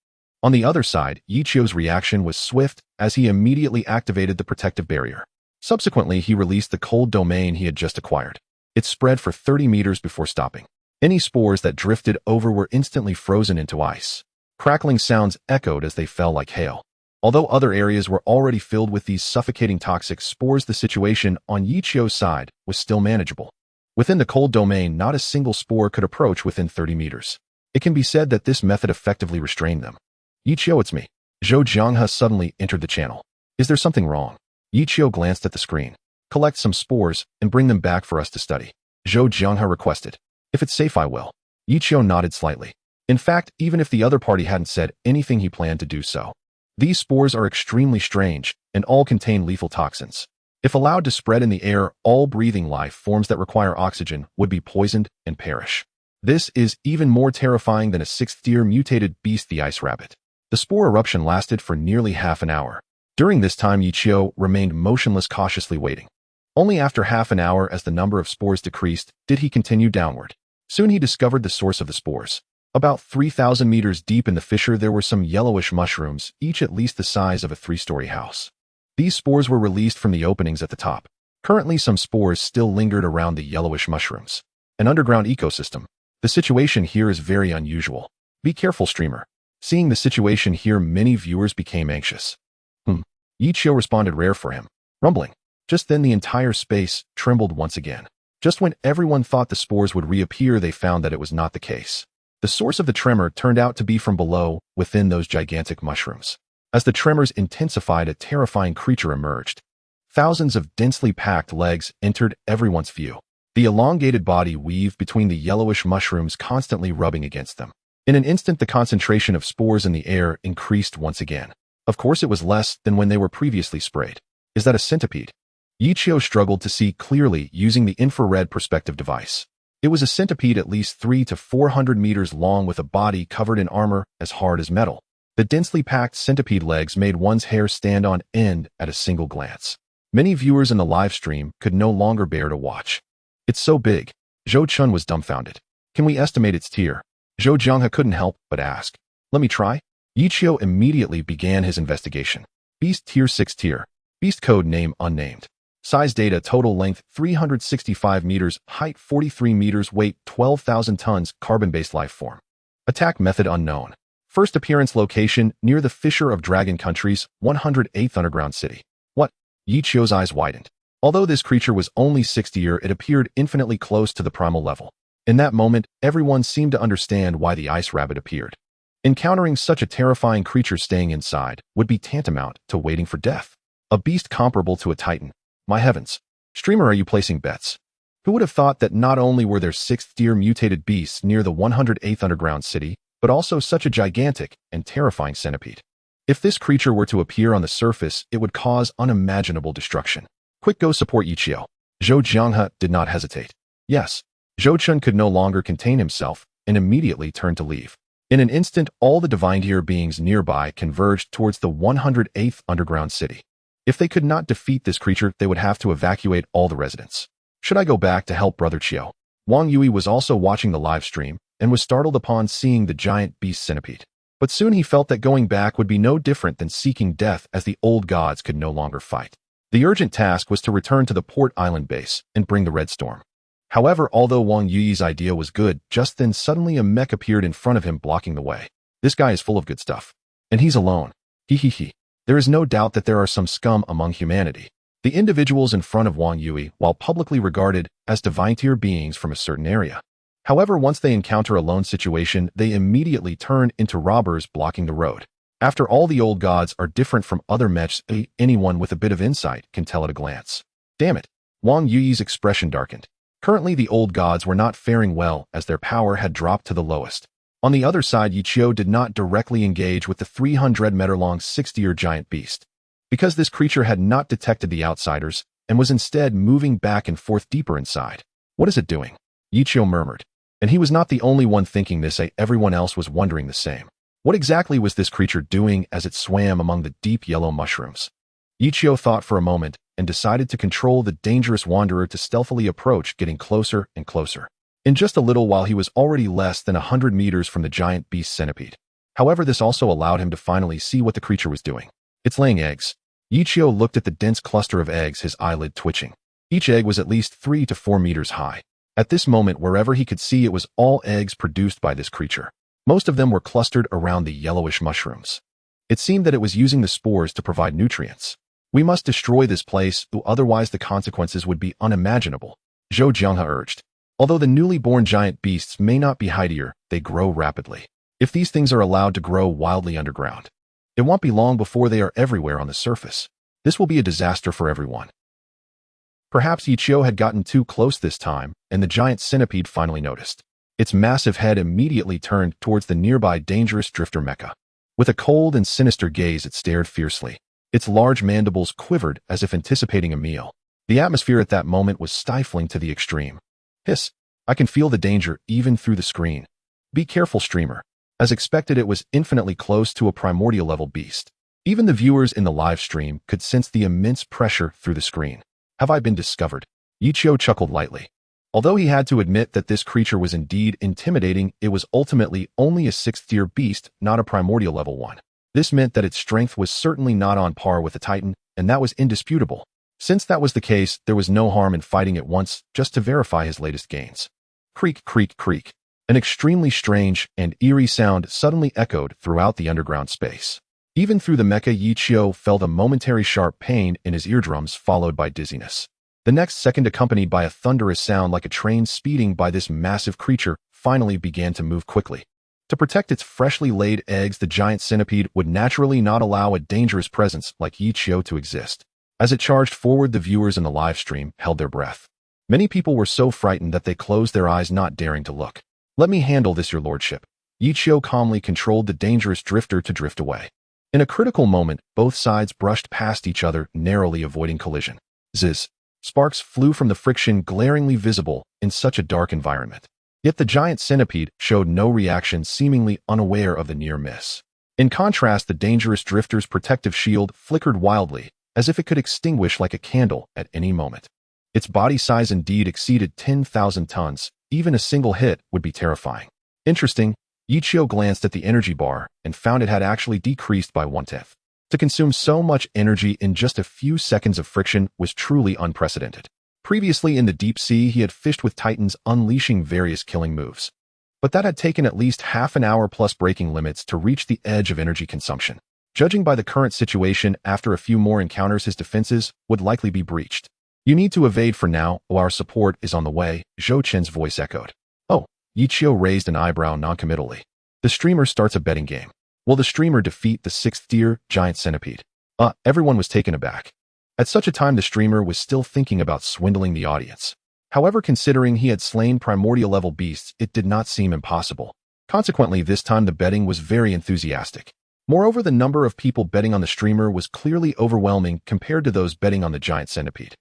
On the other side, Yichio's reaction was swift as he immediately activated the protective barrier. Subsequently, he released the cold domain he had just acquired. It spread for 30 meters before stopping. Any spores that drifted over were instantly frozen into ice. Crackling sounds echoed as they fell like hail. Although other areas were already filled with these suffocating toxic spores, the situation on Yichio's side was still manageable. Within the cold domain, not a single spore could approach within 30 meters. It can be said that this method effectively restrained them. Yichio, it's me. Zhou Jianghe suddenly entered the channel. Is there something wrong? Yichio glanced at the screen. Collect some spores and bring them back for us to study, Zhou Jianghe requested. If it's safe, I will. Yichio nodded slightly. In fact, even if the other party hadn't said anything, he planned to do so. These spores are extremely strange and all contain lethal toxins. If allowed to spread in the air, all breathing life forms that require oxygen would be poisoned and perish. This is even more terrifying than a 6th-tier mutated beast, the ice rabbit. The spore eruption lasted for nearly half an hour. During this time, Yichio remained motionless, cautiously waiting. Only after half an hour, as the number of spores decreased, did he continue downward. Soon he discovered the source of the spores. About 3,000 meters deep in the fissure, there were some yellowish mushrooms, each at least the size of a 3-story house. These spores were released from the openings at the top. Currently, some spores still lingered around the yellowish mushrooms. An underground ecosystem. The situation here is very unusual. Be careful, streamer. Seeing the situation here, many viewers became anxious. Yichio responded, rare for him. Rumbling. Just then, the entire space trembled once again. Just when everyone thought the spores would reappear, they found that it was not the case. The source of the tremor turned out to be from below, within those gigantic mushrooms. As the tremors intensified, a terrifying creature emerged. Thousands of densely packed legs entered everyone's view. The elongated body weaved between the yellowish mushrooms, constantly rubbing against them. In an instant, the concentration of spores in the air increased once again. Of course, it was less than when they were previously sprayed. Is that a centipede? Yichio struggled to see clearly using the infrared perspective device. It was a centipede at least 300 to 400 meters long with a body covered in armor as hard as metal. The densely packed centipede legs made one's hair stand on end at a single glance. Many viewers in the live stream could no longer bear to watch. It's so big. Zhou Chun was dumbfounded. Can we estimate its tier? Zhou Jianghe couldn't help but ask. Let me try. Yichio immediately began his investigation. Beast tier 6 tier. Beast code name unnamed. Size data total length 365 meters, height 43 meters, weight 12,000 tons, carbon-based life form. Attack method unknown. First appearance location near the Fissure of Dragon Countries, 108th Underground City. What? Yichio's eyes widened. Although this creature was only 6th tier, it appeared infinitely close to the primal level. In that moment, everyone seemed to understand why the ice rabbit appeared. Encountering such a terrifying creature staying inside would be tantamount to waiting for death. A beast comparable to a titan. My heavens. Streamer, are you placing bets? Who would have thought that not only were there 6th tier mutated beasts near the 108th Underground City, but also such a gigantic and terrifying centipede? If this creature were to appear on the surface, it would cause unimaginable destruction. Quick, go support Yichio. Zhou Jianghe did not hesitate. Yes. Zhou Chun could no longer contain himself and immediately turned to leave. In an instant, all the divine tier beings nearby converged towards the 108th Underground City. If they could not defeat this creature, they would have to evacuate all the residents. Should I go back to help Brother Chiao? Wang Yui was also watching the live stream and was startled upon seeing the giant beast centipede. But soon he felt that going back would be no different than seeking death, as the old gods could no longer fight. The urgent task was to return to the Port Island base and bring the Red Storm. However, although Wang Yui's idea was good, just then suddenly a mech appeared in front of him, blocking the way. This guy is full of good stuff. And he's alone. He. There is no doubt that there are some scum among humanity. The individuals in front of Wang Yui, while publicly regarded as divine tier beings from a certain area. However, once they encounter a lone situation, they immediately turn into robbers, blocking the road. After all, the old gods are different from other mechs. Anyone with a bit of insight can tell at a glance. Damn it. Wang Yui's expression darkened. Currently, the old gods were not faring well, as their power had dropped to the lowest. On the other side, Yichio did not directly engage with the 300-meter-long 6th-tier giant beast, because this creature had not detected the outsiders and was instead moving back and forth deeper inside. What is it doing? Yichio murmured. And he was not the only one thinking this. Everyone else was wondering the same. What exactly was this creature doing as it swam among the deep yellow mushrooms? Yichio thought for a moment and decided to control the dangerous wanderer to stealthily approach, getting closer and closer. In just a little while, he was already less than 100 meters from the giant beast centipede. However, this also allowed him to finally see what the creature was doing. It's laying eggs. Yichio looked at the dense cluster of eggs, his eyelid twitching. Each egg was at least 3 to 4 meters high. At this moment, wherever he could see, it was all eggs produced by this creature. Most of them were clustered around the yellowish mushrooms. It seemed that it was using the spores to provide nutrients. We must destroy this place, otherwise the consequences would be unimaginable, Zhou Jianghe urged. Although the newly born giant beasts may not be heightier, they grow rapidly. If these things are allowed to grow wildly underground, it won't be long before they are everywhere on the surface. This will be a disaster for everyone. Perhaps Yichio had gotten too close this time, and the giant centipede finally noticed. Its massive head immediately turned towards the nearby dangerous drifter Mecha. With a cold and sinister gaze, it stared fiercely. Its large mandibles quivered as if anticipating a meal. The atmosphere at that moment was stifling to the extreme. Hiss. I can feel the danger even through the screen. Be careful, streamer. As expected, it was infinitely close to a primordial level beast. Even the viewers in the live stream could sense the immense pressure through the screen. Have I been discovered? Yichio chuckled lightly. Although he had to admit that this creature was indeed intimidating, it was ultimately only a 6th-tier beast, not a primordial level one. This meant that its strength was certainly not on par with a titan, and that was indisputable. Since that was the case, there was no harm in fighting it once, just to verify his latest gains. Creak, creak, creak. An extremely strange and eerie sound suddenly echoed throughout the underground space. Even through the mecha, Yichio felt a momentary sharp pain in his eardrums, followed by dizziness. The next second, accompanied by a thunderous sound like a train speeding by, this massive creature finally began to move quickly. To protect its freshly laid eggs, the giant centipede would naturally not allow a dangerous presence like Yichio to exist. As it charged forward, the viewers in the live stream held their breath. Many people were so frightened that they closed their eyes, not daring to look. "Let me handle this, your lordship." Yichio calmly controlled the dangerous drifter to drift away. In a critical moment, both sides brushed past each other, narrowly avoiding collision. Zzz. Sparks flew from the friction, glaringly visible in such a dark environment. Yet the giant centipede showed no reaction, seemingly unaware of the near miss. In contrast, the dangerous drifter's protective shield flickered wildly, as if it could extinguish like a candle at any moment. Its body size indeed exceeded 10,000 tons. Even a single hit would be terrifying. Interesting, Yichio glanced at the energy bar and found it had actually decreased by 1/10. To consume so much energy in just a few seconds of friction was truly unprecedented. Previously in the deep sea, he had fished with titans, unleashing various killing moves. But that had taken at least half an hour plus breaking limits to reach the edge of energy consumption. Judging by the current situation, after a few more encounters, his defenses would likely be breached. "You need to evade for now, or our support is on the way," Zhou Chen's voice echoed. "Oh." Yichio raised an eyebrow noncommittally. The streamer starts a betting game. Will the streamer defeat the 6th-tier giant centipede? Everyone was taken aback. At such a time, the streamer was still thinking about swindling the audience. However, considering he had slain primordial-level beasts, it did not seem impossible. Consequently, this time the betting was very enthusiastic. Moreover, the number of people betting on the streamer was clearly overwhelming compared to those betting on the giant centipede.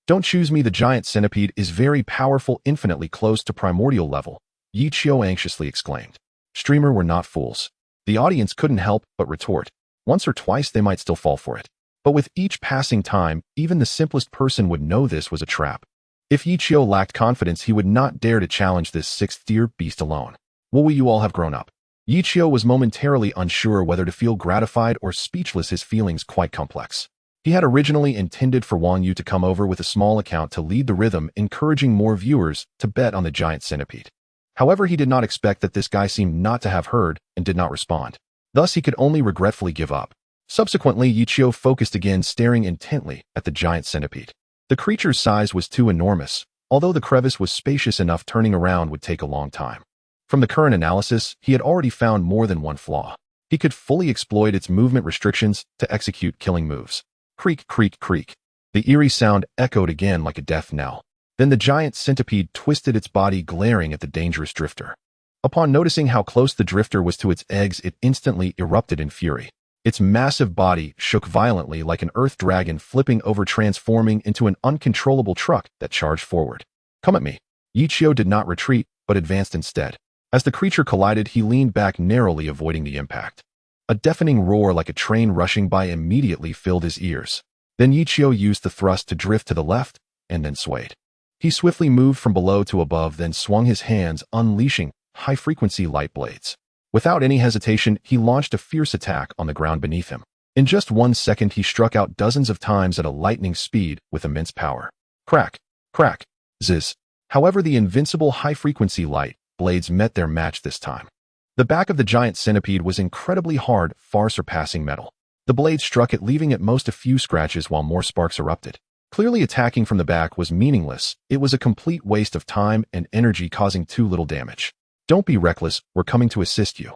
"Don't choose me, the giant centipede is very powerful, infinitely close to primordial level," Yichio anxiously exclaimed. Streamer were not fools. The audience couldn't help but retort. Once or twice they might still fall for it. But with each passing time, even the simplest person would know this was a trap. If Yichio lacked confidence, he would not dare to challenge this 6th-tier beast alone. "Will you all have grown up?" Yichio was momentarily unsure whether to feel gratified or speechless, his feelings quite complex. He had originally intended for Wang Yu to come over with a small account to lead the rhythm, encouraging more viewers to bet on the giant centipede. However, he did not expect that this guy seemed not to have heard and did not respond. Thus, he could only regretfully give up. Subsequently, Yichio focused again, staring intently at the giant centipede. The creature's size was too enormous. Although the crevice was spacious enough, turning around would take a long time. From the current analysis, he had already found more than one flaw. He could fully exploit its movement restrictions to execute killing moves. Creak, creak, creak. The eerie sound echoed again like a death knell. Then the giant centipede twisted its body, glaring at the dangerous drifter. Upon noticing how close the drifter was to its eggs, it instantly erupted in fury. Its massive body shook violently like an earth dragon, flipping over, transforming into an uncontrollable truck that charged forward. "Come at me." Yichio did not retreat, but advanced instead. As the creature collided, he leaned back, narrowly avoiding the impact. A deafening roar like a train rushing by immediately filled his ears. Then Yichio used the thrust to drift to the left, and then swayed. He swiftly moved from below to above, then swung his hands, unleashing high-frequency light blades. Without any hesitation, he launched a fierce attack on the ground beneath him. In just 1 second, he struck out dozens of times at a lightning speed with immense power. Crack, crack, zzz. However, the invincible high-frequency light blades met their match this time. The back of the giant centipede was incredibly hard, far surpassing metal. The blade struck it, leaving at most a few scratches while more sparks erupted. Clearly, attacking from the back was meaningless. It was a complete waste of time and energy, causing too little damage. "Don't be reckless, we're coming to assist you."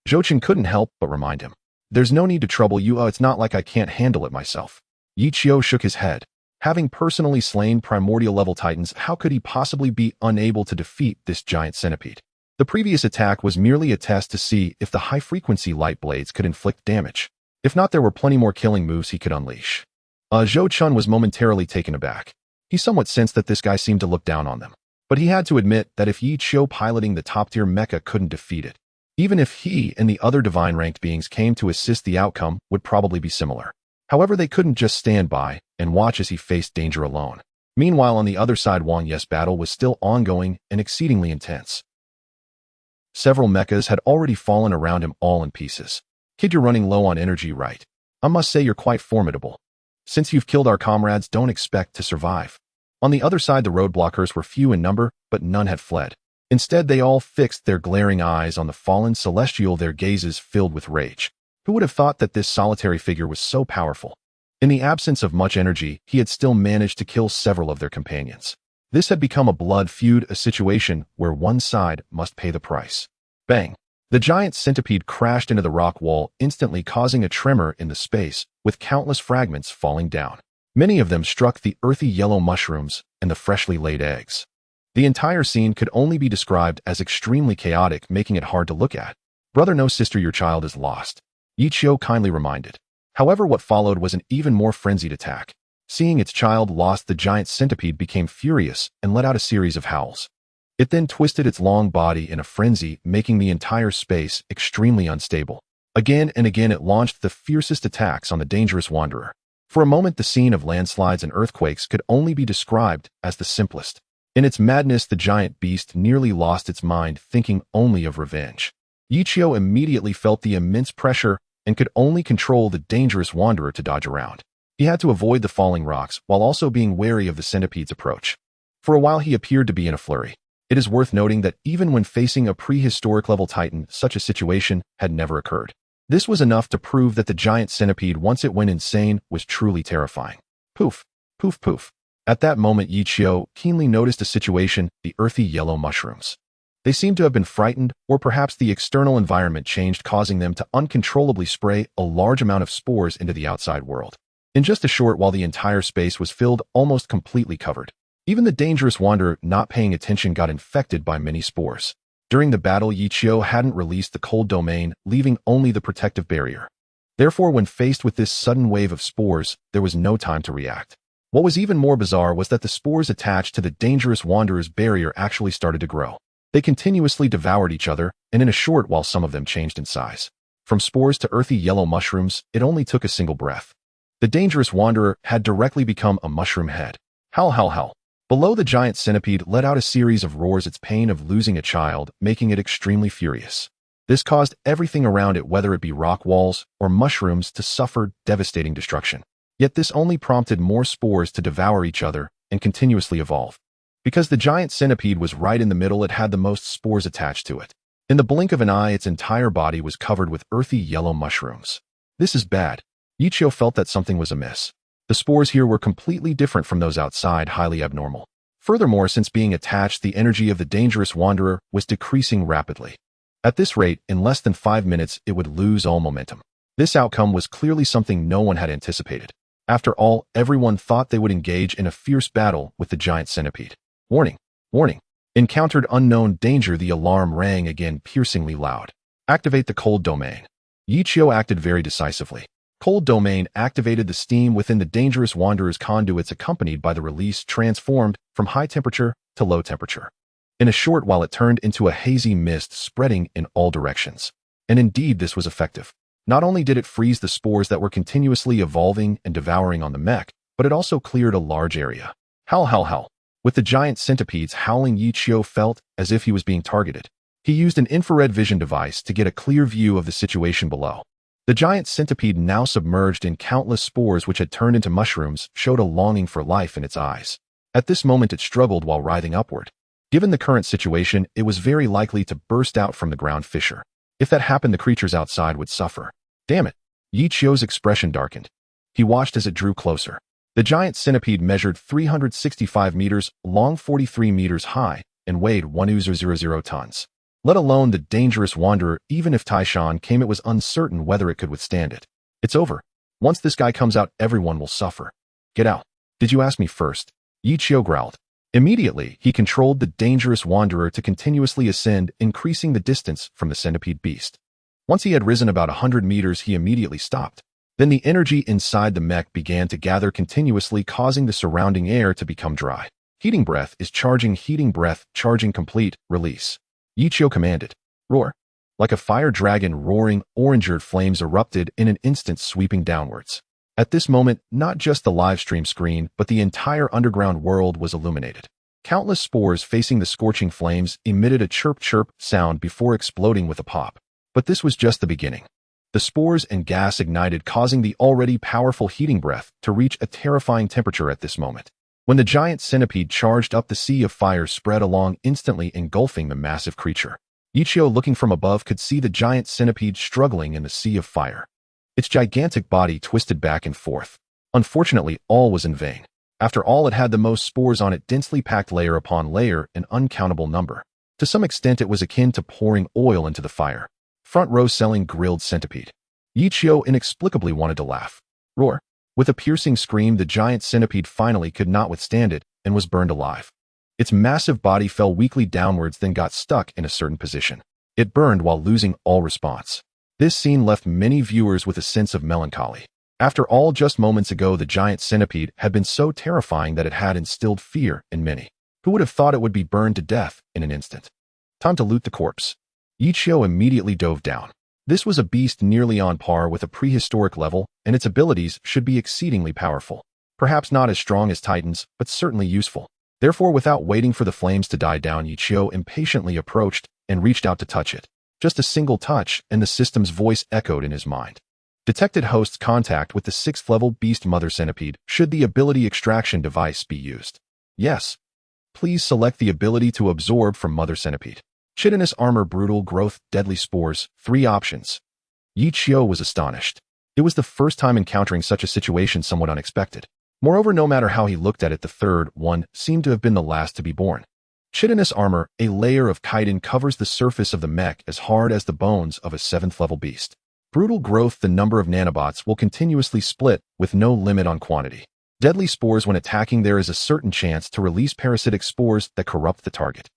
Zhou Chen couldn't help but remind him. "There's no need to trouble you, it's not like I can't handle it myself." Yichio shook his head. Having personally slain primordial-level titans, how could he possibly be unable to defeat this giant centipede? The previous attack was merely a test to see if the high-frequency light blades could inflict damage. If not, there were plenty more killing moves he could unleash. Zhou Chen was momentarily taken aback. He somewhat sensed that this guy seemed to look down on them. But he had to admit that if Yichio piloting the top-tier mecha couldn't defeat it, even if he and the other divine-ranked beings came to assist, the outcome would probably be similar. However, they couldn't just stand by and watch as he faced danger alone. Meanwhile, on the other side, Wang Ye's battle was still ongoing and exceedingly intense. Several mechas had already fallen around him, all in pieces. "Kid, you're running low on energy, right? I must say you're quite formidable. Since you've killed our comrades, don't expect to survive." On the other side, the roadblockers were few in number, but none had fled. Instead, they all fixed their glaring eyes on the fallen celestial, their gazes filled with rage. Who would have thought that this solitary figure was so powerful? In the absence of much energy, he had still managed to kill several of their companions. This had become a blood feud, a situation where one side must pay the price. Bang! The giant centipede crashed into the rock wall, instantly causing a tremor in the space, with countless fragments falling down. Many of them struck the earthy yellow mushrooms and the freshly laid eggs. The entire scene could only be described as extremely chaotic, making it hard to look at. "Brother, no sister, your child is lost," Ichio kindly reminded. However, what followed was an even more frenzied attack. Seeing its child lost, the giant centipede became furious and let out a series of howls. It then twisted its long body in a frenzy, making the entire space extremely unstable. Again and again it launched the fiercest attacks on the dangerous wanderer. For a moment the scene of landslides and earthquakes could only be described as the simplest. In its madness, the giant beast nearly lost its mind, thinking only of revenge. Ichio immediately felt the immense pressure and could only control the dangerous wanderer to dodge around. He had to avoid the falling rocks while also being wary of the centipede's approach. For a while he appeared to be in a flurry. It is worth noting that even when facing a prehistoric level titan, such a situation had never occurred. This was enough to prove that the giant centipede, once it went insane, was truly terrifying. Poof, poof, poof. At that moment, Ichio keenly noticed a situation: the earthy yellow mushrooms. They seemed to have been frightened, or perhaps the external environment changed, causing them to uncontrollably spray a large amount of spores into the outside world. In just a short while, the entire space was filled, almost completely covered. Even the dangerous wanderer, not paying attention, got infected by many spores. During the battle, Ichio hadn't released the cold domain, leaving only the protective barrier. Therefore, when faced with this sudden wave of spores, there was no time to react. What was even more bizarre was that the spores attached to the dangerous wanderer's barrier actually started to grow. They continuously devoured each other, and in a short while some of them changed in size. From spores to earthy yellow mushrooms, it only took a single breath. The dangerous wanderer had directly become a mushroom head. Howl, howl, howl. Below, the giant centipede let out a series of roars, its pain of losing a child making it extremely furious. This caused everything around it, whether it be rock walls or mushrooms, to suffer devastating destruction. Yet this only prompted more spores to devour each other and continuously evolve. Because the giant centipede was right in the middle, it had the most spores attached to it. In the blink of an eye, its entire body was covered with earthy yellow mushrooms. This is bad. Ichio felt that something was amiss. The spores here were completely different from those outside, highly abnormal. Furthermore, since being attached, the energy of the dangerous wanderer was decreasing rapidly. At this rate, in less than 5 minutes, it would lose all momentum. This outcome was clearly something no one had anticipated. After all, everyone thought they would engage in a fierce battle with the giant centipede. Warning! Warning! Encountered unknown danger. The alarm rang again, piercingly loud. Activate the cold domain. Ichio acted very decisively. Cold domain activated. The steam within the dangerous wanderer's conduits, accompanied by the release, transformed from high temperature to low temperature. In a short while it turned into a hazy mist spreading in all directions. And indeed this was effective. Not only did it freeze the spores that were continuously evolving and devouring on the mech, but it also cleared a large area. Howl, howl, howl. With the giant centipedes howling, Ichio felt as if he was being targeted. He used an infrared vision device to get a clear view of the situation below. The giant centipede, now submerged in countless spores which had turned into mushrooms, showed a longing for life in its eyes. At this moment it struggled while writhing upward. Given the current situation, it was very likely to burst out from the ground fissure. If that happened, the creatures outside would suffer. Damn it! Ichio's expression darkened. He watched as it drew closer. The giant centipede measured 365 meters long, 43 meters high, and weighed 1,000 tons. Let alone the dangerous wanderer. Even if Taishan came, it was uncertain whether it could withstand it. It's over. Once this guy comes out, everyone will suffer. Get out. Did you ask me first? Ichio growled. Immediately, he controlled the dangerous wanderer to continuously ascend, increasing the distance from the centipede beast. Once he had risen about 100 meters, he immediately stopped. Then the energy inside the mech began to gather continuously, causing the surrounding air to become dry. Heating breath is charging. Heating breath, charging complete, release. Ichio commanded. Roar. Like a fire dragon roaring, orange flames erupted in an instant, sweeping downwards. At this moment, not just the livestream screen, but the entire underground world was illuminated. Countless spores facing the scorching flames emitted a chirp-chirp sound before exploding with a pop. But this was just the beginning. The spores and gas ignited, causing the already powerful heating breath to reach a terrifying temperature at this moment. When the giant centipede charged up, the sea of fire spread along, instantly engulfing the massive creature. Ichio, looking from above, could see the giant centipede struggling in the sea of fire. Its gigantic body twisted back and forth. Unfortunately, all was in vain. After all, it had the most spores on it, densely packed layer upon layer, an uncountable number. To some extent, it was akin to pouring oil into the fire. Front row selling grilled centipede. Ichio inexplicably wanted to laugh. Roar. With a piercing scream, the giant centipede finally could not withstand it and was burned alive. Its massive body fell weakly downwards, then got stuck in a certain position. It burned while losing all response. This scene left many viewers with a sense of melancholy. After all, just moments ago, the giant centipede had been so terrifying that it had instilled fear in many. Who would have thought it would be burned to death in an instant? Time to loot the corpse. Ichio immediately dove down. This was a beast nearly on par with a prehistoric level, and its abilities should be exceedingly powerful. Perhaps not as strong as Titans, but certainly useful. Therefore, without waiting for the flames to die down, Ichio impatiently approached and reached out to touch it. Just a single touch, and the system's voice echoed in his mind. Detected hosts contact with the 6th level beast mother centipede. Should the ability extraction device be used? Yes. Please select the ability to absorb from mother centipede. Chitinous armor, brutal growth, deadly spores. 3 options. Ichio was astonished. It was the first time encountering such a situation, somewhat unexpected. Moreover, no matter how he looked at it, the third one seemed to have been the last to be born. Chitinous armor, a layer of chitin, covers the surface of the mech as hard as the bones of a 7th level beast. Brutal growth, the number of nanobots will continuously split with no limit on quantity. Deadly spores, when attacking there is a certain chance to release parasitic spores that corrupt the target.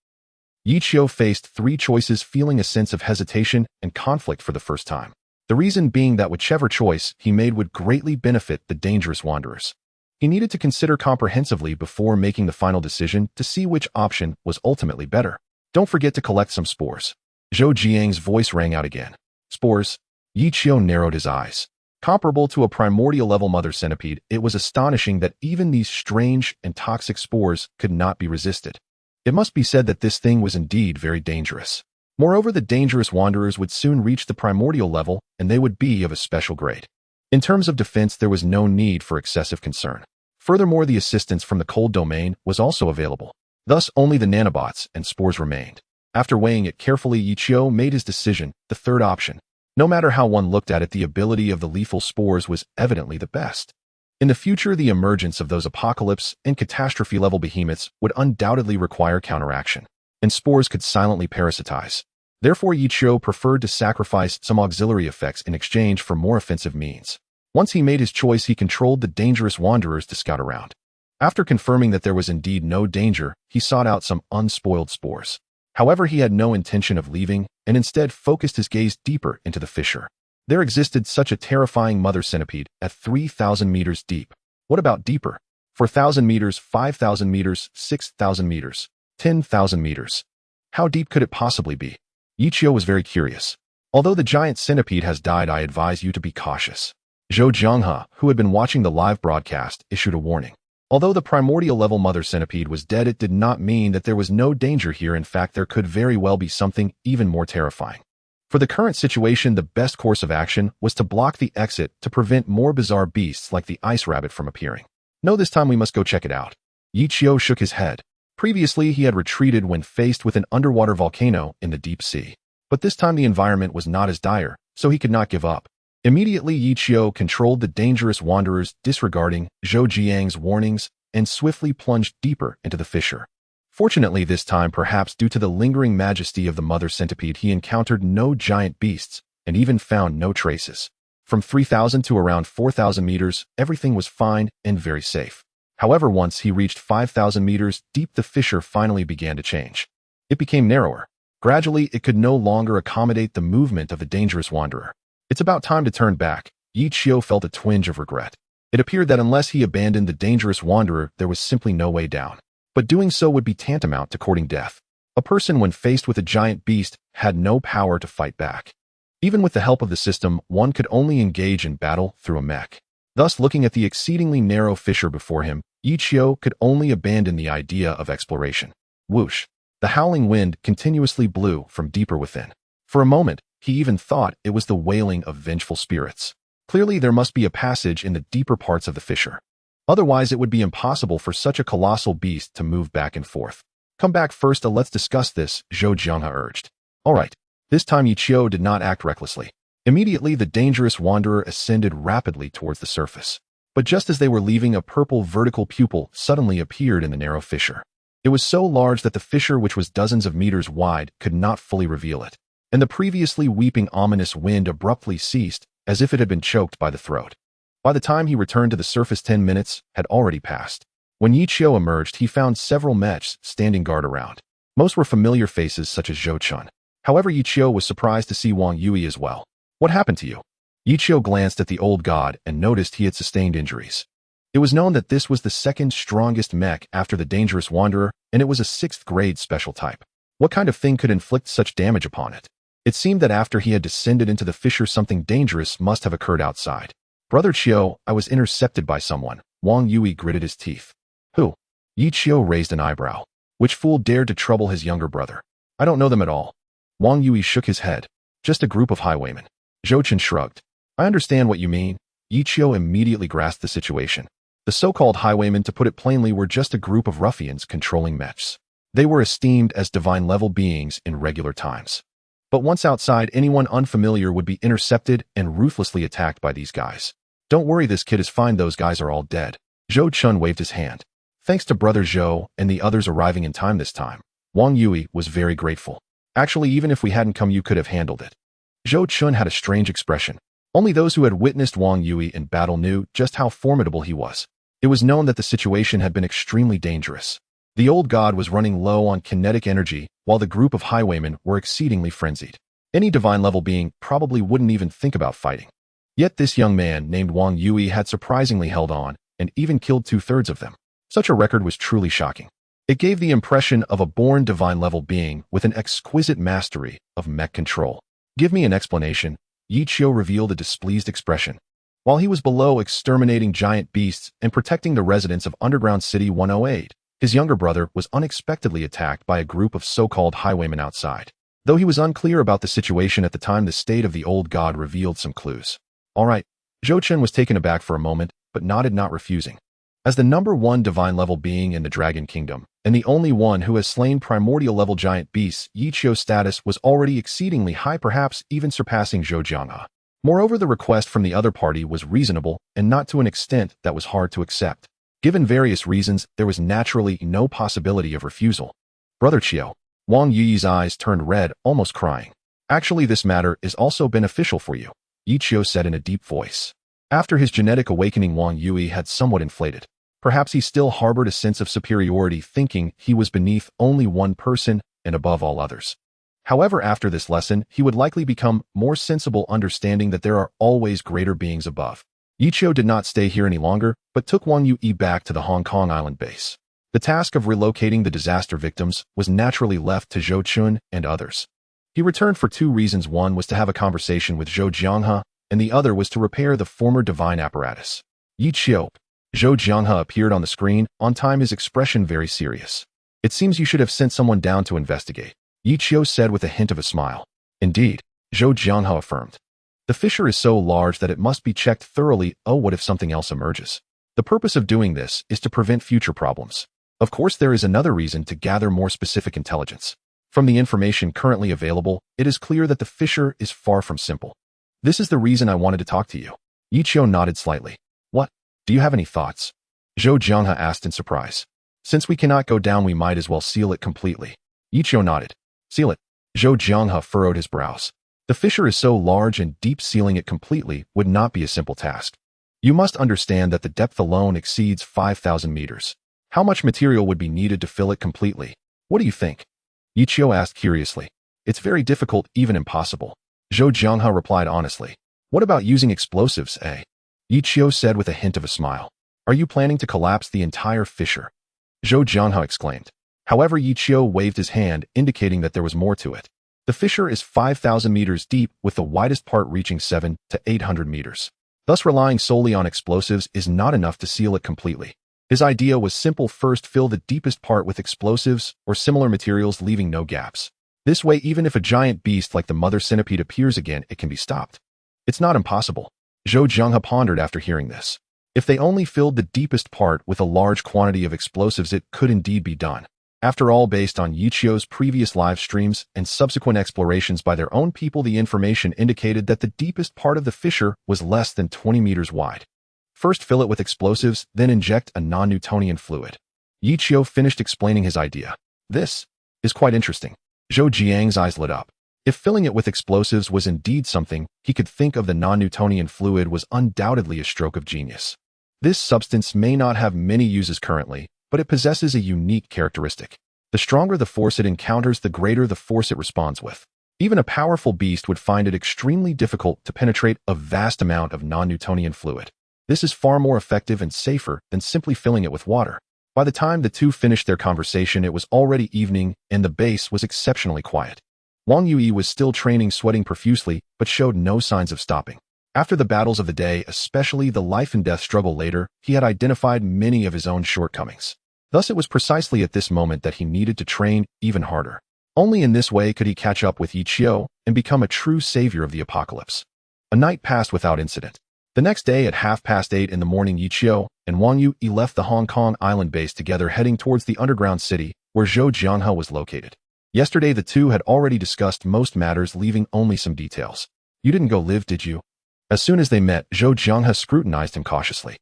Ichio faced 3 choices, feeling a sense of hesitation and conflict for the first time. The reason being that whichever choice he made would greatly benefit the dangerous wanderers. He needed to consider comprehensively before making the final decision to see which option was ultimately better. Don't forget to collect some spores. Zhou Jiang's voice rang out again. Spores? Ichio narrowed his eyes. Comparable to a primordial level mother centipede, it was astonishing that even these strange and toxic spores could not be resisted. It must be said that this thing was indeed very dangerous. Moreover, the dangerous wanderers would soon reach the primordial level, and they would be of a special grade. In terms of defense, there was no need for excessive concern. Furthermore, the assistance from the cold domain was also available. Thus, only the nanobots and spores remained. After weighing it carefully, Ichio made his decision, the third option. No matter how one looked at it, the ability of the lethal spores was evidently the best. In the future, the emergence of those apocalypse and catastrophe-level behemoths would undoubtedly require counteraction, and spores could silently parasitize. Therefore, Ichio preferred to sacrifice some auxiliary effects in exchange for more offensive means. Once he made his choice, he controlled the dangerous wanderers to scout around. After confirming that there was indeed no danger, he sought out some unspoiled spores. However, he had no intention of leaving, and instead focused his gaze deeper into the fissure. There existed such a terrifying mother centipede at 3,000 meters deep. What about deeper? 4,000 meters, 5,000 meters, 6,000 meters, 10,000 meters. How deep could it possibly be? Ichio was very curious. Although the giant centipede has died, I advise you to be cautious. Zhou Jianghe, who had been watching the live broadcast, issued a warning. Although the primordial level mother centipede was dead, it did not mean that there was no danger here. In fact, there could very well be something even more terrifying. For the current situation, the best course of action was to block the exit to prevent more bizarre beasts like the ice rabbit from appearing. No, this time we must go check it out. Ichio shook his head. Previously, he had retreated when faced with an underwater volcano in the deep sea. But this time the environment was not as dire, so he could not give up. Immediately, Ichio controlled the dangerous wanderers, disregarding Zhou Jiang's warnings, and swiftly plunged deeper into the fissure. Fortunately, this time, perhaps due to the lingering majesty of the mother centipede, he encountered no giant beasts and even found no traces. From 3,000 to around 4,000 meters, everything was fine and very safe. However, once he reached 5,000 meters deep, the fissure finally began to change. It became narrower. Gradually, it could no longer accommodate the movement of the dangerous wanderer. It's about time to turn back. Ichio felt a twinge of regret. It appeared that unless he abandoned the dangerous wanderer, there was simply no way down. But doing so would be tantamount to courting death. A person, when faced with a giant beast, had no power to fight back. Even with the help of the system, one could only engage in battle through a mech. Thus, looking at the exceedingly narrow fissure before him, Ichio could only abandon the idea of exploration. Whoosh! The howling wind continuously blew from deeper within. For a moment, he even thought it was the wailing of vengeful spirits. Clearly, there must be a passage in the deeper parts of the fissure. Otherwise, it would be impossible for such a colossal beast to move back and forth. Come back first, let's discuss this, Zhou Jianghe urged. All right. This time Ichio did not act recklessly. Immediately, the dangerous wanderer ascended rapidly towards the surface. But just as they were leaving, a purple vertical pupil suddenly appeared in the narrow fissure. It was so large that the fissure, which was dozens of meters wide, could not fully reveal it. And the previously weeping ominous wind abruptly ceased, as if it had been choked by the throat. By the time he returned to the surface, 10 minutes had already passed. When Yichio emerged, he found several mechs standing guard around. Most were familiar faces such as Zhou Chun. However, Yichio was surprised to see Wang Yui as well. What happened to you? Yichio glanced at the old god and noticed he had sustained injuries. It was known that this was the second strongest mech after the dangerous wanderer, and it was a 6th grade special type. What kind of thing could inflict such damage upon it? It seemed that after he had descended into the fissure, something dangerous must have occurred outside. Brother Chio, I was intercepted by someone. Wang Yui gritted his teeth. Who? Yichio raised an eyebrow. Which fool dared to trouble his younger brother? I don't know them at all. Wang Yui shook his head. Just a group of highwaymen. Zhou Chun shrugged. I understand what you mean. Yichio immediately grasped the situation. The so-called highwaymen, to put it plainly, were just a group of ruffians controlling mechs. They were esteemed as divine-level beings in regular times. But once outside, anyone unfamiliar would be intercepted and ruthlessly attacked by these guys. Don't worry, this kid is fine, those guys are all dead. Zhou Chun waved his hand. Thanks to Brother Zhou and the others arriving in time this time. Wang Yui was very grateful. Actually, even if we hadn't come, you could have handled it. Zhou Chun had a strange expression. Only those who had witnessed Wang Yui in battle knew just how formidable he was. It was known that the situation had been extremely dangerous. The old god was running low on kinetic energy, while the group of highwaymen were exceedingly frenzied. Any divine-level being probably wouldn't even think about fighting. Yet this young man named Wang Yui had surprisingly held on, and even killed 2/3 of them. Such a record was truly shocking. It gave the impression of a born divine-level being with an exquisite mastery of mech control. Give me an explanation. Yichio revealed a displeased expression. While he was below exterminating giant beasts and protecting the residents of Underground City 108, his younger brother was unexpectedly attacked by a group of so-called highwaymen outside. Though he was unclear about the situation at the time, the state of the old god revealed some clues. All right. Zhou Chun was taken aback for a moment, but nodded, not refusing. As the #1 divine-level being in the Dragon Kingdom, and the only one who has slain primordial-level giant beasts, Yichio's status was already exceedingly high, perhaps even surpassing Zhou Jianghe. Moreover, the request from the other party was reasonable, and not to an extent that was hard to accept. Given various reasons, there was naturally no possibility of refusal. Brother Chio. Wang Yui's eyes turned red, almost crying. Actually, this matter is also beneficial for you, Yichio said in a deep voice. After his genetic awakening, Wang Yui had somewhat inflated. Perhaps he still harbored a sense of superiority, thinking he was beneath only one person and above all others. However, after this lesson, he would likely become more sensible, understanding that there are always greater beings above. Yichio did not stay here any longer, but took Wang Yui back to the Hong Kong island base. The task of relocating the disaster victims was naturally left to Zhou Chun and others. He returned for 2 reasons. One was to have a conversation with Zhou Jianghe, and the other was to repair the former divine apparatus. Yichio. Zhou Jianghe appeared on the screen, on time, his expression very serious. It seems you should have sent someone down to investigate, Yichio said with a hint of a smile. Indeed, Zhou Jianghe affirmed. The fissure is so large that it must be checked thoroughly. Oh, what if something else emerges? The purpose of doing this is to prevent future problems. Of course, there is another reason: to gather more specific intelligence. From the information currently available, it is clear that the fissure is far from simple. This is the reason I wanted to talk to you. Yichio nodded slightly. What? Do you have any thoughts? Zhou Jianghe asked in surprise. Since we cannot go down, we might as well seal it completely. Yichio nodded. Seal it. Zhou Jianghe furrowed his brows. The fissure is so large and deep, sealing it completely would not be a simple task. You must understand that the depth alone exceeds 5,000 meters. How much material would be needed to fill it completely? What do you think? Yichio asked curiously. It's very difficult, even impossible. Zhou Jianghe replied honestly. What about using explosives, eh? Yichio said with a hint of a smile. Are you planning to collapse the entire fissure? Zhou Jianghe exclaimed. However, Yichio waved his hand, indicating that there was more to it. The fissure is 5,000 meters deep, with the widest part reaching 700 to 800 meters. Thus, relying solely on explosives is not enough to seal it completely. His idea was simple: first fill the deepest part with explosives or similar materials, leaving no gaps. This way, even if a giant beast like the mother centipede appears again, it can be stopped. It's not impossible. Zhou Jianghe pondered after hearing this. If they only filled the deepest part with a large quantity of explosives, it could indeed be done. After all, based on Yichio's previous live streams and subsequent explorations by their own people, the information indicated that the deepest part of the fissure was less than 20 meters wide. First fill it with explosives, then inject a non-Newtonian fluid. Yichio finished explaining his idea. This is quite interesting. Zhou Jiang's eyes lit up. If filling it with explosives was indeed something he could think of, the non-Newtonian fluid was undoubtedly a stroke of genius. This substance may not have many uses currently, but it possesses a unique characteristic. The stronger the force it encounters, the greater the force it responds with. Even a powerful beast would find it extremely difficult to penetrate a vast amount of non-Newtonian fluid. This is far more effective and safer than simply filling it with water. By the time the two finished their conversation, it was already evening, and the base was exceptionally quiet. Wang Yue was still training, sweating profusely, but showed no signs of stopping. After the battles of the day, especially the life-and-death struggle later, he had identified many of his own shortcomings. Thus, it was precisely at this moment that he needed to train even harder. Only in this way could he catch up with Yi Qiu and become a true savior of the apocalypse. A night passed without incident. The next day at 8:30 in the morning, Yi Qiu and Wang Yue left the Hong Kong island base together, heading towards the underground city where Zhou Jianghe was located. Yesterday, the two had already discussed most matters, leaving only some details. "You didn't go live, did you?" As soon as they met, Zhou Jianghe scrutinized him cautiously.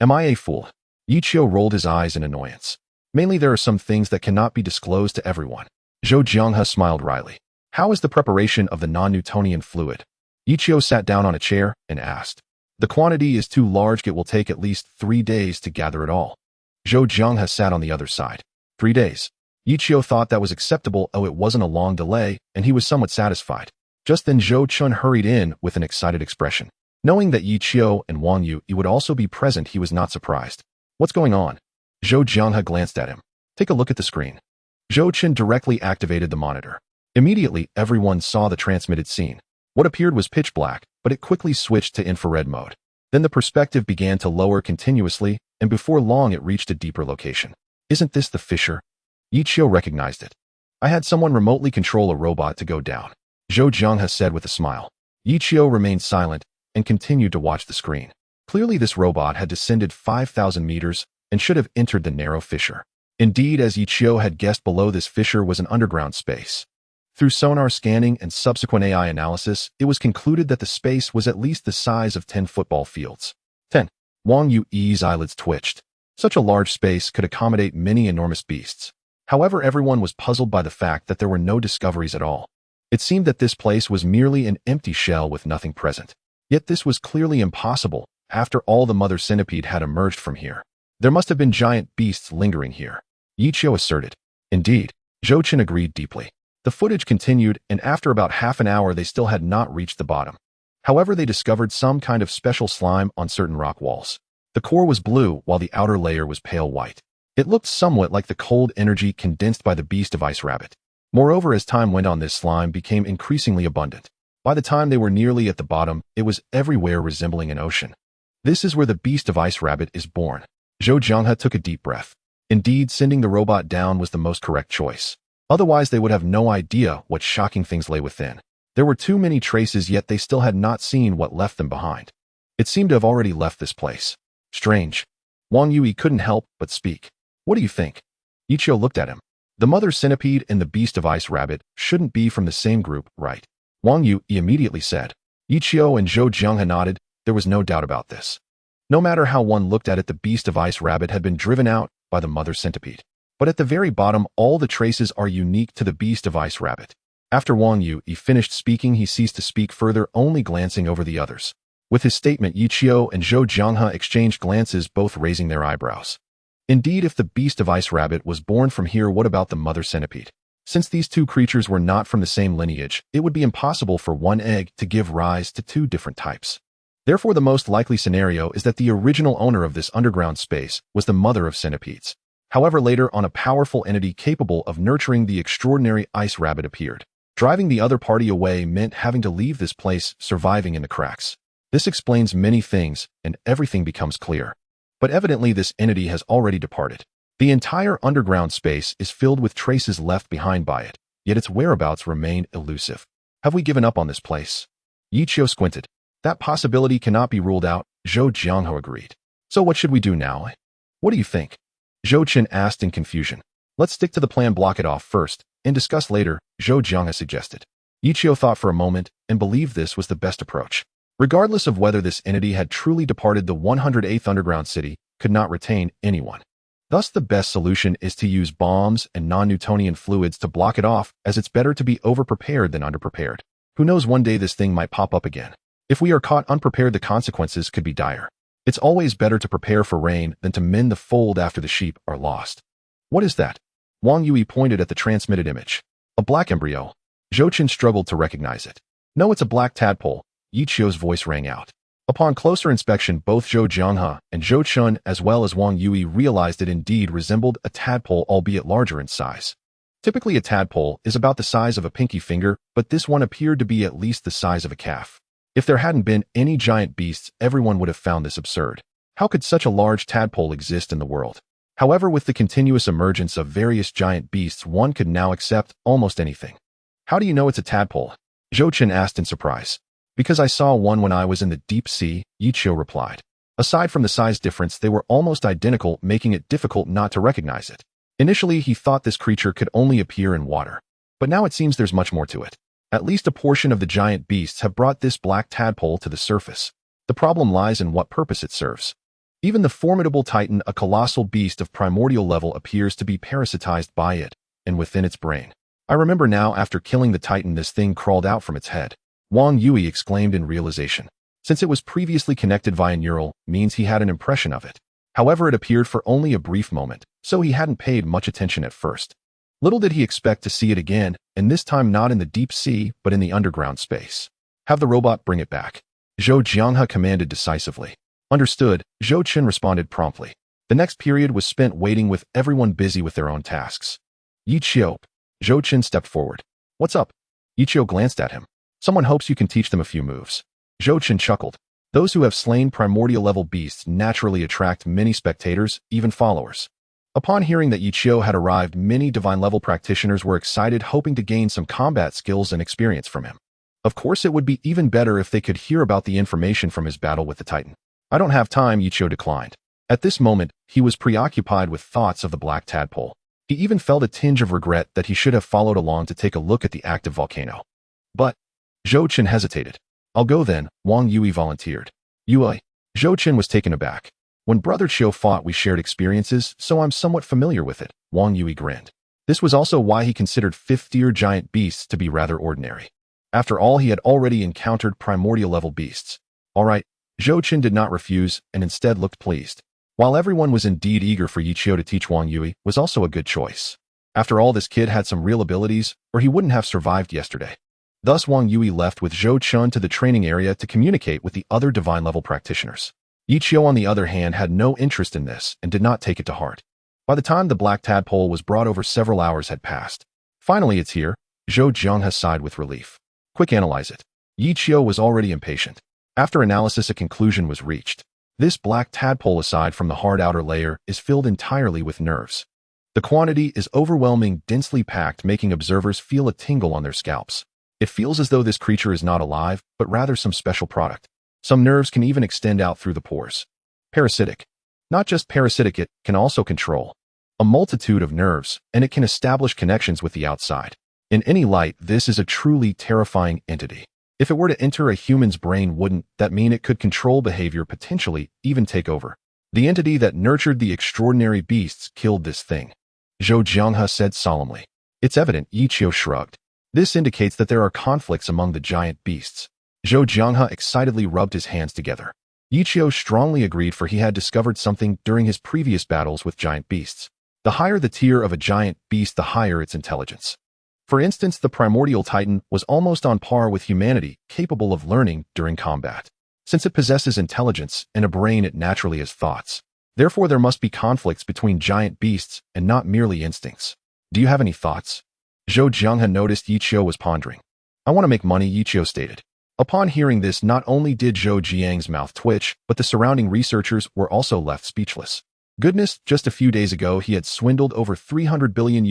"Am I a fool?" Yi Qiu rolled his eyes in annoyance. "Mainly there are some things that cannot be disclosed to everyone." Zhou Jianghe smiled wryly. "How is the preparation of the non-Newtonian fluid?" Yi Qiu sat down on a chair and asked. "The quantity is too large. It will take at least 3 days to gather it all." Zhou Jianghe sat on the other side. 3 days. Yi Qiu thought that was acceptable. It wasn't a long delay, and he was somewhat satisfied. Just then Zhou Chun hurried in with an excited expression. Knowing that Yi Qiu and Wang Yue would also be present, he was not surprised. "What's going on?" Zhou Jianghe glanced at him. "Take a look at the screen." Zhou Chun directly activated the monitor. Immediately, everyone saw the transmitted scene. What appeared was pitch black, but it quickly switched to infrared mode. Then the perspective began to lower continuously, and before long it reached a deeper location. "Isn't this the fissure?" Yi Qiu recognized it. "I had someone remotely control a robot to go down," Zhou Jianghe said with a smile. Yi Qiu remained silent and continued to watch the screen. Clearly this robot had descended 5,000 meters and should have entered the narrow fissure. Indeed, as Yi Qiu had guessed, below this fissure was an underground space. Through sonar scanning and subsequent AI analysis, it was concluded that the space was at least the size of 10 football fields. 10. Wang Yue's eyelids twitched. Such a large space could accommodate many enormous beasts. However, everyone was puzzled by the fact that there were no discoveries at all. It seemed that this place was merely an empty shell with nothing present. Yet this was clearly impossible. After all, the mother centipede had emerged from here. There must have been giant beasts lingering here, Yi Qiu asserted. Indeed, Zhou Chun agreed deeply. The footage continued, and after about half an hour they still had not reached the bottom. However, they discovered some kind of special slime on certain rock walls. The core was blue, while the outer layer was pale white. It looked somewhat like the cold energy condensed by the beast of ice rabbit. Moreover, as time went on, this slime became increasingly abundant. By the time they were nearly at the bottom, it was everywhere, resembling an ocean. This is where the beast of ice rabbit is born. Zhou Jianghe took a deep breath. Indeed, sending the robot down was the most correct choice. Otherwise, they would have no idea what shocking things lay within. There were too many traces, yet they still had not seen what left them behind. It seemed to have already left this place. Strange. Wang Yue couldn't help but speak. "What do you think?" Yi Qiu looked at him. "The mother centipede and the beast of ice rabbit shouldn't be from the same group, right?" Wang Yue immediately said. Yi Qiu and Zhou Jianghe nodded. There was no doubt about this. No matter how one looked at it, the beast of ice rabbit had been driven out by the mother centipede. But at the very bottom, all the traces are unique to the beast of ice rabbit. After Wang Yue finished speaking, he ceased to speak further, only glancing over the others. With his statement, Yi Qiu and Zhou Jianghe exchanged glances, both raising their eyebrows. Indeed, if the beast of ice rabbit was born from here, what about the mother centipede? Since these two creatures were not from the same lineage, it would be impossible for one egg to give rise to two different types. Therefore, the most likely scenario is that the original owner of this underground space was the mother of centipedes. However, later on, a powerful entity capable of nurturing the extraordinary ice rabbit appeared. Driving the other party away meant having to leave this place, surviving in the cracks. This explains many things, and everything becomes clear. But evidently this entity has already departed. The entire underground space is filled with traces left behind by it, yet its whereabouts remain elusive. Have we given up on this place? Yi Qiu squinted. That possibility cannot be ruled out, Zhou Jianghe agreed. So what should we do now? What do you think? Zhou Chun asked in confusion. Let's stick to the plan, block it off first, and discuss later, Zhou Jianghe suggested. Yi Qiu thought for a moment and believed this was the best approach. Regardless of whether this entity had truly departed, the 108th underground city could not retain anyone. Thus, the best solution is to use bombs and non-Newtonian fluids to block it off, as it's better to be overprepared than underprepared. Who knows, one day this thing might pop up again. If we are caught unprepared, the consequences could be dire. It's always better to prepare for rain than to mend the fold after the sheep are lost. What is that? Wang Yui pointed at the transmitted image. A black embryo. Zhou Chen struggled to recognize it. No, it's a black tadpole. Yi Qiu's voice rang out. Upon closer inspection, both Zhou Jianghe and Zhou Chun as well as Wang Yui realized it indeed resembled a tadpole, albeit larger in size. Typically a tadpole is about the size of a pinky finger, but this one appeared to be at least the size of a calf. If there hadn't been any giant beasts, everyone would have found this absurd. How could such a large tadpole exist in the world? However, with the continuous emergence of various giant beasts, one could now accept almost anything. How do you know it's a tadpole? Zhou Chen asked in surprise. Because I saw one when I was in the deep sea, Yi Qiu replied. Aside from the size difference, they were almost identical, making it difficult not to recognize it. Initially, he thought this creature could only appear in water. But now it seems there's much more to it. At least a portion of the giant beasts have brought this black tadpole to the surface. The problem lies in what purpose it serves. Even the formidable Titan, a colossal beast of primordial level, appears to be parasitized by it, and within its brain. I remember now, after killing the Titan, this thing crawled out from its head. Wang Yui exclaimed in realization. Since it was previously connected via neural, means he had an impression of it. However, it appeared for only a brief moment, so he hadn't paid much attention at first. Little did he expect to see it again, and this time not in the deep sea, but in the underground space. Have the robot bring it back. Zhou Jianghe commanded decisively. Understood, Zhou Chen responded promptly. The next period was spent waiting, with everyone busy with their own tasks. Yi Qiu. Zhou Chen stepped forward. What's up? Yi Qiu glanced at him. Someone hopes you can teach them a few moves. Zhou Chen chuckled. Those who have slain primordial-level beasts naturally attract many spectators, even followers. Upon hearing that Yi Qiu had arrived, many divine-level practitioners were excited, hoping to gain some combat skills and experience from him. Of course, it would be even better if they could hear about the information from his battle with the Titan. I don't have time, Yi Qiu declined. At this moment, he was preoccupied with thoughts of the black tadpole. He even felt a tinge of regret that he should have followed along to take a look at the active volcano. But Zhou Chen hesitated. I'll go then, Wang Yui volunteered. Yui. Zhou Chen was taken aback. When Brother Qiu fought, we shared experiences, so I'm somewhat familiar with it, Wang Yui grinned. This was also why he considered fifth-tier giant beasts to be rather ordinary. After all, he had already encountered primordial-level beasts. All right, Zhou Chen did not refuse, and instead looked pleased. While everyone was indeed eager for Yi Qiu to teach, Wang Yui was also a good choice. After all, this kid had some real abilities, or he wouldn't have survived yesterday. Thus, Wang Yui left with Zhou Chen to the training area to communicate with the other divine-level practitioners. Yi Qiu, on the other hand, had no interest in this and did not take it to heart. By the time the black tadpole was brought over, several hours had passed. Finally, it's here, Zhou Jianghe sighed with relief. Quick, analyze it. Yi Qiu was already impatient. After analysis, a conclusion was reached. This black tadpole, aside from the hard outer layer, is filled entirely with nerves. The quantity is overwhelming, densely packed, making observers feel a tingle on their scalps. It feels as though this creature is not alive, but rather some special product. Some nerves can even extend out through the pores. Parasitic. Not just parasitic, it can also control a multitude of nerves, and it can establish connections with the outside. In any light, this is a truly terrifying entity. If it were to enter a human's brain, wouldn't that mean it could control behavior, potentially even take over? The entity that nurtured the extraordinary beasts killed this thing, Zhou Jianghe said solemnly. It's evident, Yi Qiu shrugged. This indicates that there are conflicts among the giant beasts. Zhou Jianghe excitedly rubbed his hands together. Yi Qiu strongly agreed, for he had discovered something during his previous battles with giant beasts. The higher the tier of a giant beast, the higher its intelligence. For instance, the primordial Titan was almost on par with humanity, capable of learning during combat. Since it possesses intelligence and a brain, it naturally has thoughts. Therefore, there must be conflicts between giant beasts and not merely instincts. Do you have any thoughts? Zhou Jianghe noticed Yi Qiu was pondering. I want to make money, Yi Qiu stated. Upon hearing this, not only did Zhou Jiang's mouth twitch, but the surrounding researchers were also left speechless. Goodness, just a few days ago he had swindled over $300 billion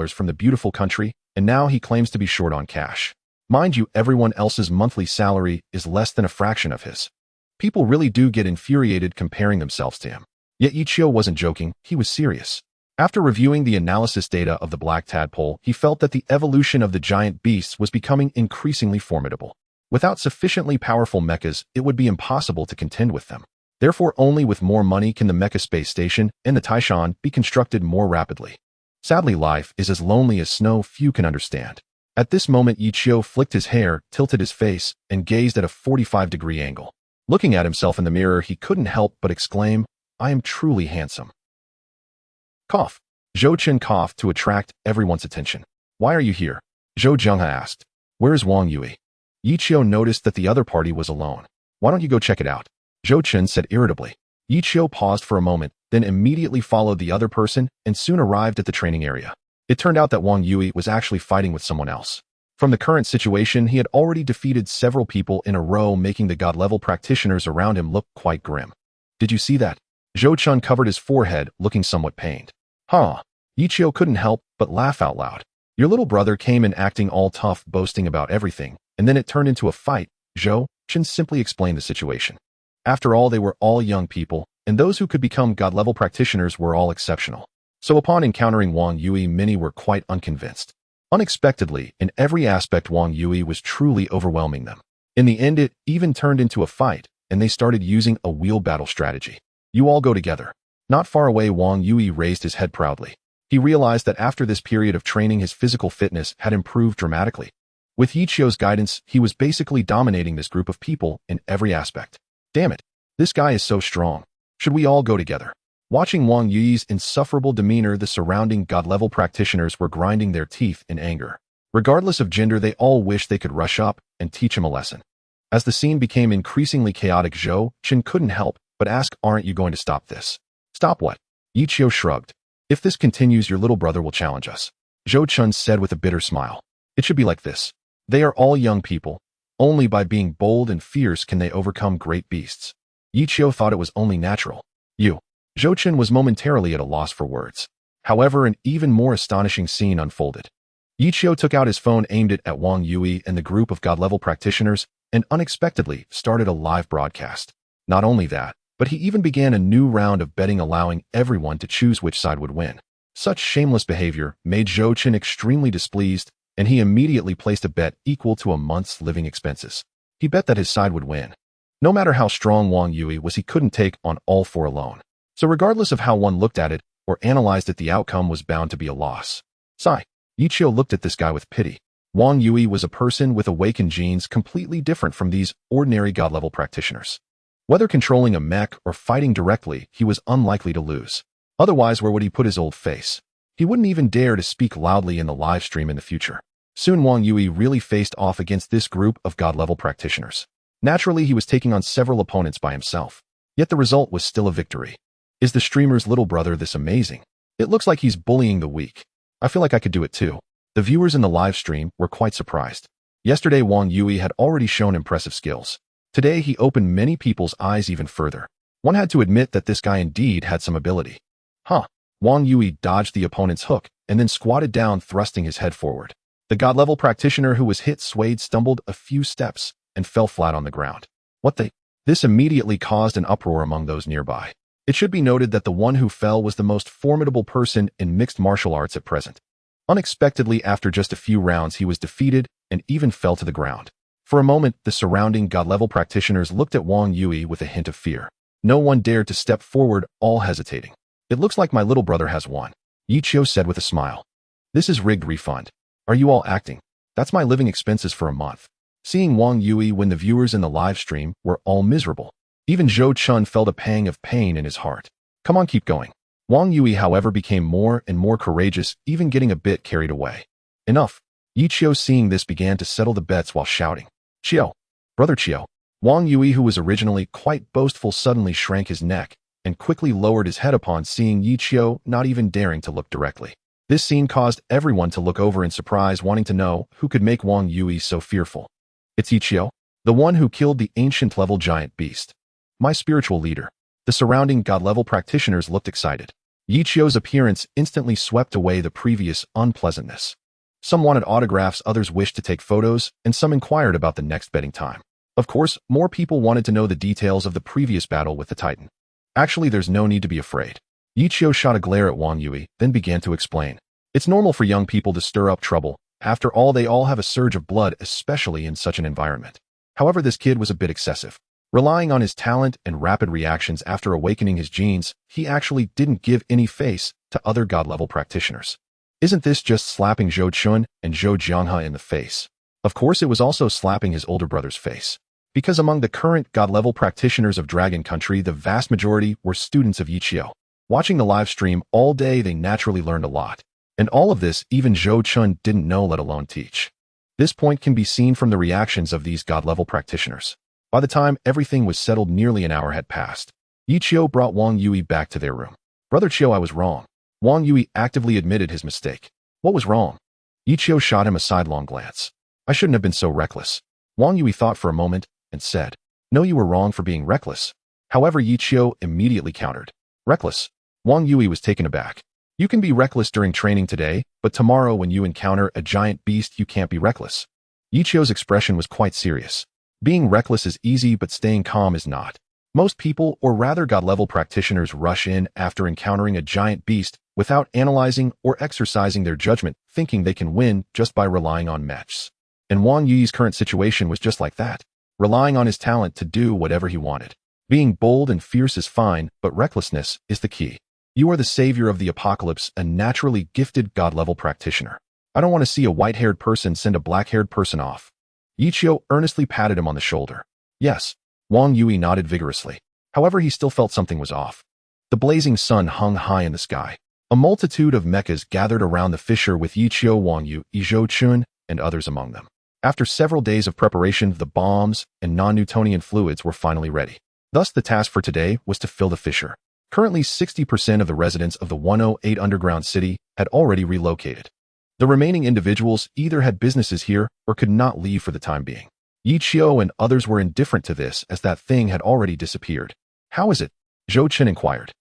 from the beautiful country, and now he claims to be short on cash. Mind you, everyone else's monthly salary is less than a fraction of his. People really do get infuriated comparing themselves to him. Yet Yi Qiu wasn't joking, he was serious. After reviewing the analysis data of the black tadpole, he felt that the evolution of the giant beasts was becoming increasingly formidable. Without sufficiently powerful mechas, it would be impossible to contend with them. Therefore, only with more money can the Mecha space station and the Taishan be constructed more rapidly. Sadly, life is as lonely as snow few can understand. At this moment, Yichio flicked his hair, tilted his face, and gazed at a 45-degree angle. Looking at himself in the mirror, he couldn't help but exclaim, "I am truly handsome." Cough. Zhou Chen coughed to attract everyone's attention. "Why are you here?" Zhou Zhenghe asked. "Where is Wang Yui?" Yichio noticed that the other party was alone. "Why don't you go check it out?" Zhou Chen said irritably. Yichio paused for a moment, then immediately followed the other person and soon arrived at the training area. It turned out that Wang Yui was actually fighting with someone else. From the current situation, he had already defeated several people in a row, making the god-level practitioners around him look quite grim. "Did you see that?" Zhou Chen covered his forehead, looking somewhat pained. "Huh." Yichio couldn't help but laugh out loud. "Your little brother came in acting all tough, boasting about everything, and then it turned into a fight." Zhou Chen simply explained the situation. After all, they were all young people, and those who could become god-level practitioners were all exceptional. So upon encountering Wang Yui, many were quite unconvinced. Unexpectedly, in every aspect, Wang Yui was truly overwhelming them. In the end, it even turned into a fight, and they started using a wheel battle strategy. "You all go together." Not far away, Wang Yui raised his head proudly. He realized that after this period of training, his physical fitness had improved dramatically. With Yichio's guidance, he was basically dominating this group of people in every aspect. "Damn it, this guy is so strong. Should we all go together?" Watching Wang Yui's insufferable demeanor, the surrounding god-level practitioners were grinding their teeth in anger. Regardless of gender, they all wished they could rush up and teach him a lesson. As the scene became increasingly chaotic, Zhou Chen couldn't help but ask, "Aren't you going to stop this?" "Stop what?" Yichio shrugged. "If this continues, your little brother will challenge us." Zhou Chen said with a bitter smile. "It should be like this. They are all young people. Only by being bold and fierce can they overcome great beasts." Yichio thought it was only natural. "You." Zhou Chen was momentarily at a loss for words. However, an even more astonishing scene unfolded. Yichio took out his phone, aimed it at Wang Yui and the group of god-level practitioners, and unexpectedly started a live broadcast. Not only that, but he even began a new round of betting, allowing everyone to choose which side would win. Such shameless behavior made Zhou Chen extremely displeased, and he immediately placed a bet equal to a month's living expenses. He bet that his side would win. No matter how strong Wang Yui was, he couldn't take on all four alone. So regardless of how one looked at it or analyzed it, the outcome was bound to be a loss. Sigh. Yichio looked at this guy with pity. Wang Yui was a person with awakened genes, completely different from these ordinary god-level practitioners. Whether controlling a mech or fighting directly, he was unlikely to lose. Otherwise, where would he put his old face? He wouldn't even dare to speak loudly in the live stream in the future. Soon Wang Yui really faced off against this group of god-level practitioners. Naturally, he was taking on several opponents by himself. Yet the result was still a victory. Is the streamer's little brother this amazing? It looks like he's bullying the weak. I feel like I could do it too. The viewers in the live stream were quite surprised. Yesterday, Wang Yui had already shown impressive skills. Today, he opened many people's eyes even further. One had to admit that this guy indeed had some ability. Huh. Wang Yui dodged the opponent's hook and then squatted down, thrusting his head forward. The god-level practitioner who was hit swayed, stumbled a few steps, and fell flat on the ground. What the? This immediately caused an uproar among those nearby. It should be noted that the one who fell was the most formidable person in mixed martial arts at present. Unexpectedly, after just a few rounds, he was defeated and even fell to the ground. For a moment, the surrounding god-level practitioners looked at Wang Yui with a hint of fear. No one dared to step forward, all hesitating. "It looks like my little brother has won," Yichio said with a smile. "This is rigged refund. Are you all acting? That's my living expenses for a month." Seeing Wang Yui win, the viewers in the live stream were all miserable. Even Zhou Chen felt a pang of pain in his heart. "Come on, keep going." Wang Yui, however, became more and more courageous, even getting a bit carried away. "Enough." Yichio, seeing this, began to settle the bets while shouting, "Chio! Brother Chio!" Wang Yui, who was originally quite boastful, suddenly shrank his neck and quickly lowered his head upon seeing Yichio, not even daring to look directly. This scene caused everyone to look over in surprise, wanting to know who could make Wang Yui so fearful. "It's Yichio, the one who killed the ancient-level giant beast. My spiritual leader." The surrounding god-level practitioners looked excited. Yichio's appearance instantly swept away the previous unpleasantness. Some wanted autographs, others wished to take photos, and some inquired about the next betting time. Of course, more people wanted to know the details of the previous battle with the Titan. "Actually, there's no need to be afraid." Yichio shot a glare at Wang Yui, then began to explain. "It's normal for young people to stir up trouble. After all, they all have a surge of blood, especially in such an environment. However, this kid was a bit excessive. Relying on his talent and rapid reactions after awakening his genes, he actually didn't give any face to other god-level practitioners. Isn't this just slapping Zhou Chun and Zhou Jianghe in the face? Of course, it was also slapping his older brother's face. Because among the current god-level practitioners of Dragon Country, the vast majority were students of Yichio. Watching the live stream all day, they naturally learned a lot. And all of this, even Zhou Chun didn't know, let alone teach. This point can be seen from the reactions of these god-level practitioners. By the time everything was settled, nearly an hour had passed. Yichio brought Wang Yui back to their room. Brother Chiu, I was wrong. Wang Yui actively admitted his mistake. What was wrong? Yichio shot him a sidelong glance. I shouldn't have been so reckless. Wang Yui thought for a moment and said, no, you were wrong for being reckless. However, Yichio immediately countered. Reckless? Wang Yui was taken aback. You can be reckless during training today, but tomorrow when you encounter a giant beast, you can't be reckless. Yichio's expression was quite serious. Being reckless is easy, but staying calm is not. Most people, or rather god-level practitioners, rush in after encountering a giant beast without analyzing or exercising their judgment, thinking they can win just by relying on mechs. And Wang Yui's current situation was just like that, relying on his talent to do whatever he wanted. Being bold and fierce is fine, but recklessness is the key. You are the savior of the apocalypse, a naturally gifted god-level practitioner. I don't want to see a white-haired person send a black-haired person off. Yichio earnestly patted him on the shoulder. Yes. Wang Yui nodded vigorously. However, he still felt something was off. The blazing sun hung high in the sky. A multitude of mechas gathered around the fissure with Yichio, Wang Yu, Zhou Chun, and others among them. After several days of preparation, the bombs and non-Newtonian fluids were finally ready. Thus, the task for today was to fill the fissure. Currently, 60% of the residents of the 108 underground city had already relocated. The remaining individuals either had businesses here or could not leave for the time being. Yichio and others were indifferent to this, as that thing had already disappeared. How is it? Zhou Chun inquired.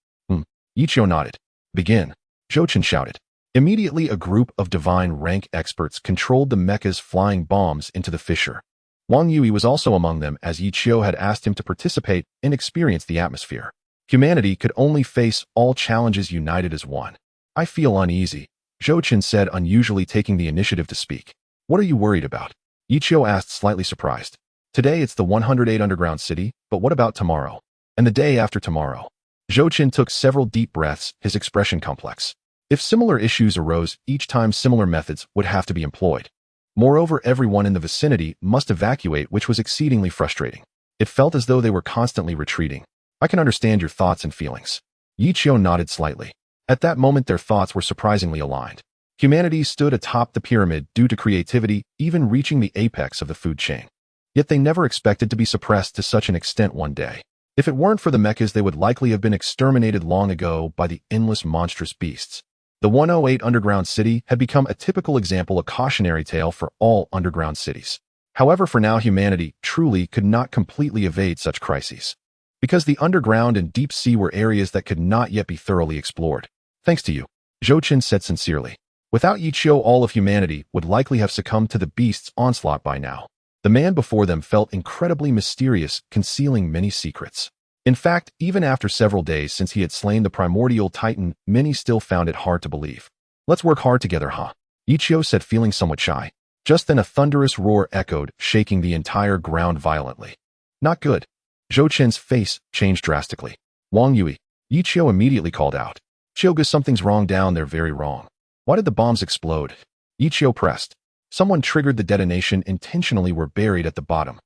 Yichio nodded. Begin. Zhou Chun shouted. Immediately, a group of divine rank experts controlled the mechas flying bombs into the fissure. Wang Yui was also among them, as Yichio had asked him to participate and experience the atmosphere. Humanity could only face all challenges united as one. I feel uneasy, Zhou Chun said, unusually taking the initiative to speak. What are you worried about? Yichio asked, slightly surprised. Today it's the 108 underground city, but what about tomorrow? And the day after tomorrow? Zhou Chun took several deep breaths, his expression complex. If similar issues arose, each time similar methods would have to be employed. Moreover, everyone in the vicinity must evacuate, which was exceedingly frustrating. It felt as though they were constantly retreating. I can understand your thoughts and feelings. Yichio nodded slightly. At that moment, their thoughts were surprisingly aligned. Humanity stood atop the pyramid due to creativity, even reaching the apex of the food chain. Yet they never expected to be suppressed to such an extent one day. If it weren't for the mechas, they would likely have been exterminated long ago by the endless monstrous beasts. The 108 underground city had become a typical example, a cautionary tale for all underground cities. However, for now, humanity truly could not completely evade such crises. Because the underground and deep sea were areas that could not yet be thoroughly explored. Thanks to you, Zhou Chun said sincerely. Without Yichio, all of humanity would likely have succumbed to the beast's onslaught by now. The man before them felt incredibly mysterious, concealing many secrets. In fact, even after several days since he had slain the primordial titan, many still found it hard to believe. Let's work hard together, huh? Yichio said, feeling somewhat shy. Just then a thunderous roar echoed, shaking the entire ground violently. Not good. Zhou Chun's face changed drastically. Wang Yui, Yichio immediately called out. Chioga, something's wrong down there, very wrong. Why did the bombs explode? Yichio pressed. Someone triggered the detonation intentionally, were buried at the bottom.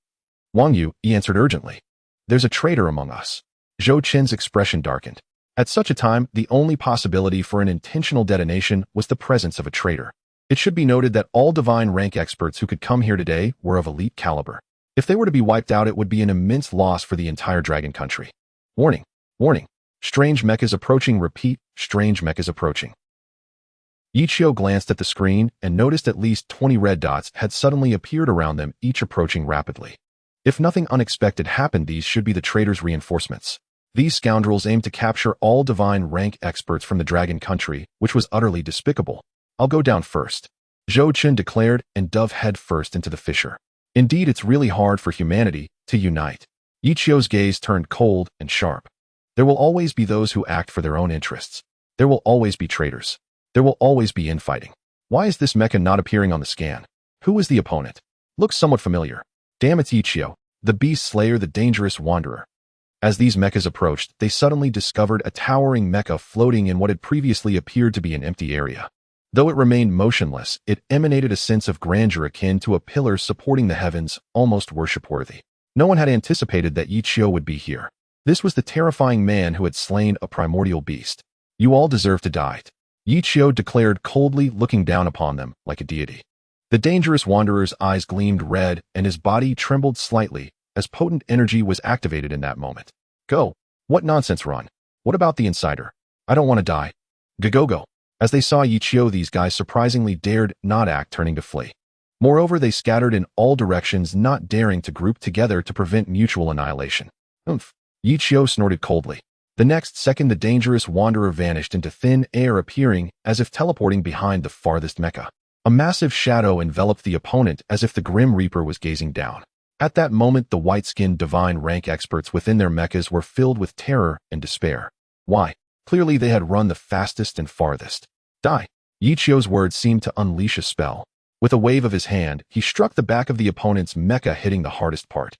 Wang Yu, he answered urgently. There's a traitor among us. Zhou Chun's expression darkened. At such a time, the only possibility for an intentional detonation was the presence of a traitor. It should be noted that all divine rank experts who could come here today were of elite caliber. If they were to be wiped out, it would be an immense loss for the entire Dragon Country. Warning. Warning. Strange mechas approaching. Repeat, strange mechas approaching. Yichio glanced at the screen and noticed at least 20 red dots had suddenly appeared around them, each approaching rapidly. If nothing unexpected happened, these should be the traitors' reinforcements. These scoundrels aimed to capture all divine rank experts from the Dragon Country, which was utterly despicable. I'll go down first, Zhou Chun declared, and dove head first into the fissure. Indeed, it's really hard for humanity to unite. Yichio's gaze turned cold and sharp. There will always be those who act for their own interests. There will always be traitors. There will always be infighting. Why is this mecha not appearing on the scan? Who is the opponent? Looks somewhat familiar. Damn, it's Yichio. The beast slayer, the dangerous wanderer. As these mechas approached, they suddenly discovered a towering mecha floating in what had previously appeared to be an empty area. Though it remained motionless, it emanated a sense of grandeur akin to a pillar supporting the heavens, almost worship-worthy. No one had anticipated that Yichio would be here. This was the terrifying man who had slain a primordial beast. You all deserve to die, Yichio declared coldly, looking down upon them like a deity. The dangerous wanderer's eyes gleamed red and his body trembled slightly as potent energy was activated in that moment. Go. What nonsense, run. What about the insider? I don't want to die. Go. As they saw Yichio, these guys surprisingly dared not act, turning to flee. Moreover, they scattered in all directions, not daring to group together to prevent mutual annihilation. Yichio snorted coldly. The next second, the dangerous wanderer vanished into thin air, appearing as if teleporting behind the farthest mecha. A massive shadow enveloped the opponent as if the Grim Reaper was gazing down. At that moment, the white-skinned divine rank experts within their mechas were filled with terror and despair. Why? Clearly they had run the fastest and farthest. Die. Yichio's words seemed to unleash a spell. With a wave of his hand, he struck the back of the opponent's mecha, hitting the hardest part.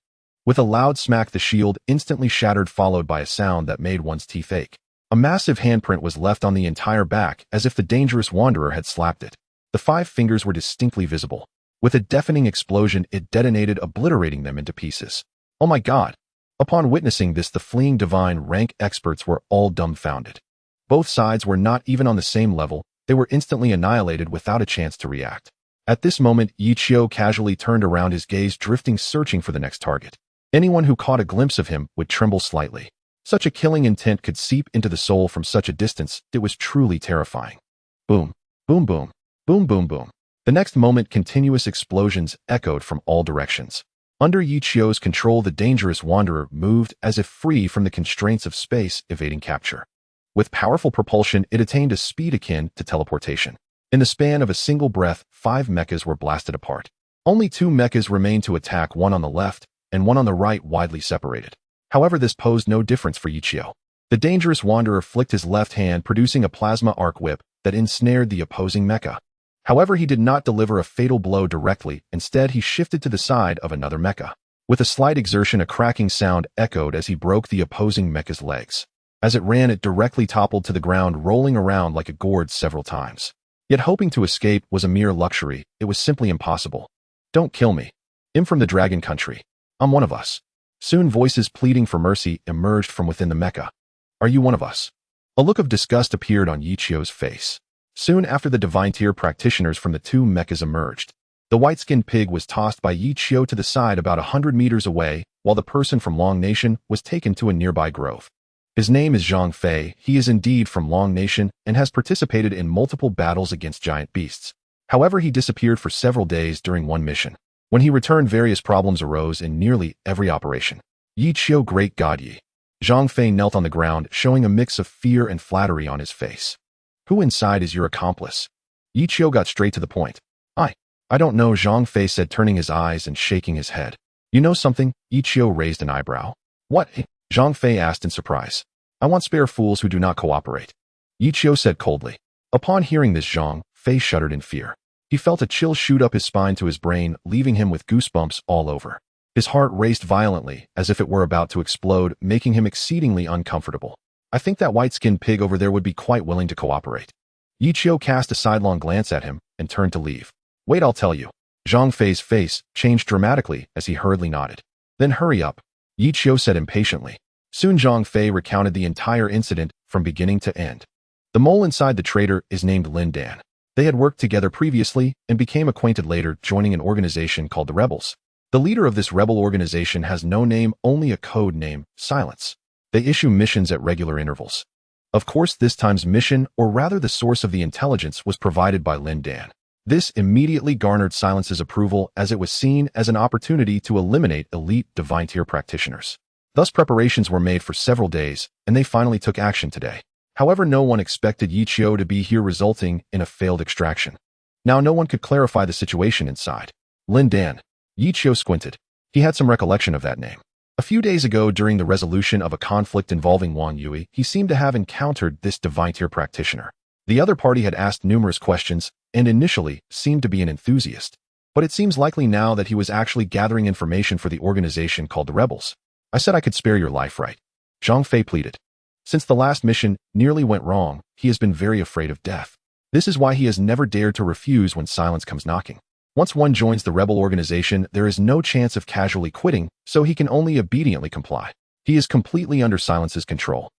With a loud smack, the shield instantly shattered, followed by a sound that made one's teeth ache. A massive handprint was left on the entire back, as if the dangerous wanderer had slapped it. The 5 fingers were distinctly visible. With a deafening explosion, it detonated, obliterating them into pieces. Oh my god! Upon witnessing this, the fleeing divine rank experts were all dumbfounded. Both sides were not even on the same level. They were instantly annihilated without a chance to react. At this moment, Yichio casually turned around, his gaze drifting, searching for the next target. Anyone who caught a glimpse of him would tremble slightly. Such a killing intent could seep into the soul from such a distance. It was truly terrifying. Boom, boom, boom, boom, boom, boom. The next moment, continuous explosions echoed from all directions. Under Yichio's control, the dangerous wanderer moved as if free from the constraints of space, evading capture. With powerful propulsion, it attained a speed akin to teleportation. In the span of a single breath, 5 mechas were blasted apart. Only 2 mechas remained to attack, one on the left and one on the right, widely separated. However, this posed no difference for Yichio. The dangerous wanderer flicked his left hand, producing a plasma arc whip that ensnared the opposing mecha. However, he did not deliver a fatal blow directly. Instead, he shifted to the side of another mecha. With a slight exertion, a cracking sound echoed as he broke the opposing mecha's legs. As it ran, it directly toppled to the ground, rolling around like a gourd several times. Yet hoping to escape was a mere luxury. It was simply impossible. Don't kill me. I'm from the Dragon Country. I'm one of us. Soon, voices pleading for mercy emerged from within the mecha. Are you one of us? A look of disgust appeared on Yichio's face. Soon after, the divine tier practitioners from the 2 mechas emerged. The white-skinned pig was tossed by Yichio to the side about 100 meters away, while the person from Long Nation was taken to a nearby grove. His name is Zhang Fei. He is indeed from Long Nation and has participated in multiple battles against giant beasts. However, he disappeared for several days during one mission. When he returned, various problems arose in nearly every operation. Yichio, great god Yi. Zhang Fei knelt on the ground, showing a mix of fear and flattery on his face. Who inside is your accomplice? Yichio got straight to the point. I don't know, Zhang Fei said, turning his eyes and shaking his head. You know something? Yichio raised an eyebrow. What? Zhang Fei asked in surprise. I want spare fools who do not cooperate. Yichio said coldly. Upon hearing this, Zhang Fei shuddered in fear. He felt a chill shoot up his spine to his brain, leaving him with goosebumps all over. His heart raced violently, as if it were about to explode, making him exceedingly uncomfortable. I think that white-skinned pig over there would be quite willing to cooperate. Yichio cast a sidelong glance at him and turned to leave. Wait, I'll tell you. Zhang Fei's face changed dramatically as he hurriedly nodded. Then hurry up, Yichio said impatiently. Soon Zhang Fei recounted the entire incident from beginning to end. The mole inside the trader is named Lin Dan. They had worked together previously and became acquainted later, joining an organization called the Rebels. The leader of this rebel organization has no name, only a code name, Silence. They issue missions at regular intervals. Of course, this time's mission, or rather the source of the intelligence, was provided by Lin Dan. This immediately garnered Silence's approval, as it was seen as an opportunity to eliminate elite divine tier practitioners. Thus, preparations were made for several days, and they finally took action today. However, no one expected Yichio to be here, resulting in a failed extraction. Now no one could clarify the situation inside. Lin Dan. Yichio squinted. He had some recollection of that name. A few days ago, during the resolution of a conflict involving Wang Yui, he seemed to have encountered this divine tier practitioner. The other party had asked numerous questions, and initially seemed to be an enthusiast. but it seems likely now that he was actually gathering information for the organization called the Rebels. I said I could spare your life, right? Zhang Fei pleaded. Since the last mission nearly went wrong, he has been very afraid of death. This is why he has never dared to refuse when silence comes knocking. Once one joins the rebel organization, there is no chance of casually quitting, so he can only obediently comply. He is completely under Silence's control.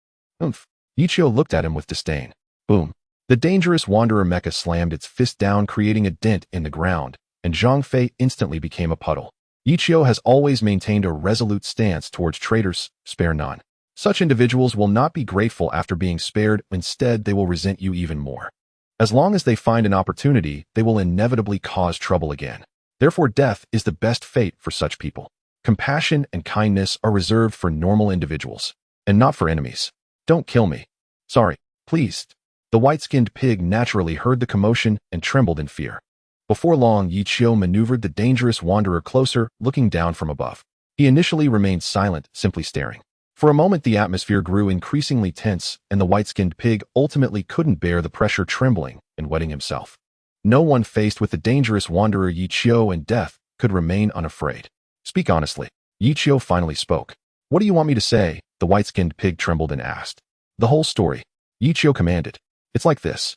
Oomph. Yichio looked at him with disdain. Boom. The dangerous wanderer mecha slammed its fist down, creating a dent in the ground, and Zhang Fei instantly became a puddle. Yichio has always maintained a resolute stance towards traitors, spare none. Such individuals will not be grateful after being spared, instead they will resent you even more. As long as they find an opportunity, they will inevitably cause trouble again. Therefore, death is the best fate for such people. Compassion and kindness are reserved for normal individuals, and not for enemies. Don't kill me. Sorry, please. The white-skinned pig naturally heard the commotion and trembled in fear. Before long, Yichio maneuvered the dangerous wanderer closer, looking down from above. He initially remained silent, simply staring. For a moment, the atmosphere grew increasingly tense, and the white-skinned pig ultimately couldn't bear the pressure, trembling and wetting himself. No one faced with the dangerous wanderer Yichio and death could remain unafraid. Speak honestly. Yichio finally spoke. What do you want me to say? The white-skinned pig trembled and asked. The whole story. Yichio commanded. It's like this.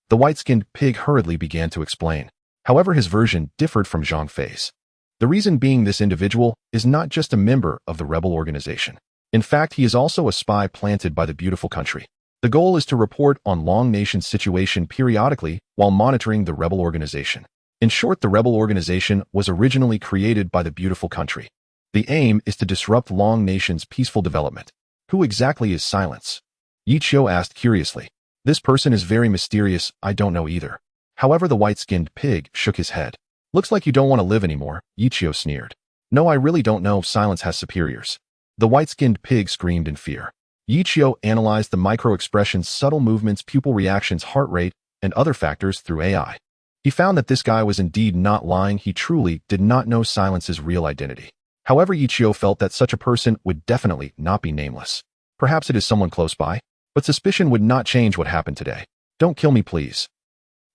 The white-skinned pig hurriedly began to explain. However, his version differed from Zhang Fei's. The reason being, this individual is not just a member of the rebel organization. In fact, he is also a spy planted by the beautiful country. The goal is to report on Long Nation's situation periodically while monitoring the rebel organization. In short, the rebel organization was originally created by the beautiful country. The aim is to disrupt Long Nation's peaceful development. Who exactly is Silence? Yichio asked curiously. This person is very mysterious, I don't know either. However, the white-skinned pig shook his head. Looks like you don't want to live anymore, Yichio sneered. No, I really don't know if Silence has superiors. The white-skinned pig screamed in fear. Yichio analyzed the micro-expressions, subtle movements, pupil reactions, heart rate, and other factors through AI. He found that this guy was indeed not lying. He truly did not know Silence's real identity. However, Yichio felt that such a person would definitely not be nameless. Perhaps it is someone close by, but suspicion would not change what happened today. Don't kill me, please.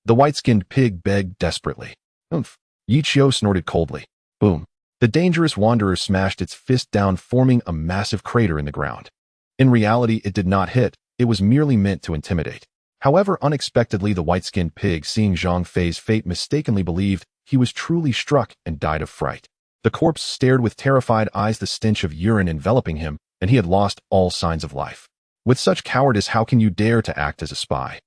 The white-skinned pig begged desperately. Oomph. Yichio snorted coldly. Boom. The dangerous wanderer smashed its fist down, forming a massive crater in the ground. In reality, it did not hit. It was merely meant to intimidate. However, unexpectedly, the white-skinned pig, seeing Zhang Fei's fate, mistakenly believed he was truly struck and died of fright. The corpse stared with terrified eyes, the stench of urine enveloping him, and he had lost all signs of life. With such cowardice, how can you dare to act as a spy?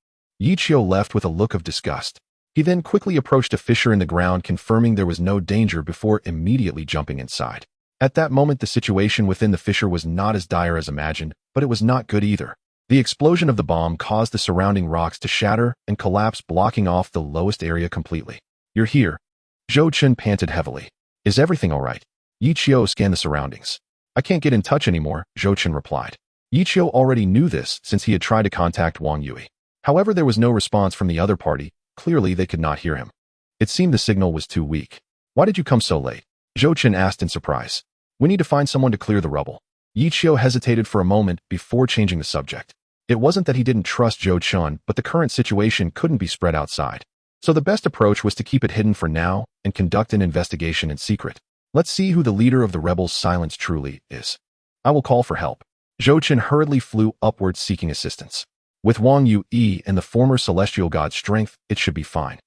Yichio left with a look of disgust. He then quickly approached a fissure in the ground, confirming there was no danger before immediately jumping inside. At that moment, the situation within the fissure was not as dire as imagined, but it was not good either. The explosion of the bomb caused the surrounding rocks to shatter and collapse, blocking off the lowest area completely. You're here. Zhou Chen panted heavily. Is everything all right? Yichio scanned the surroundings. I can't get in touch anymore, Zhou Chen replied. Yichio already knew this since he had tried to contact Wang Yui. However, there was no response from the other party. Clearly, they could not hear him. It seemed the signal was too weak. Why did you come so late? Zhou Chen asked in surprise. We need to find someone to clear the rubble. Yichio hesitated for a moment before changing the subject. It wasn't that he didn't trust Zhou Chen, but the current situation couldn't be spread outside. So the best approach was to keep it hidden for now and conduct an investigation in secret. Let's see who the leader of the rebels' Silence truly is. I will call for help. Zhou Chen hurriedly flew upwards, seeking assistance. With Wang Yui and the former celestial god's strength, it should be fine.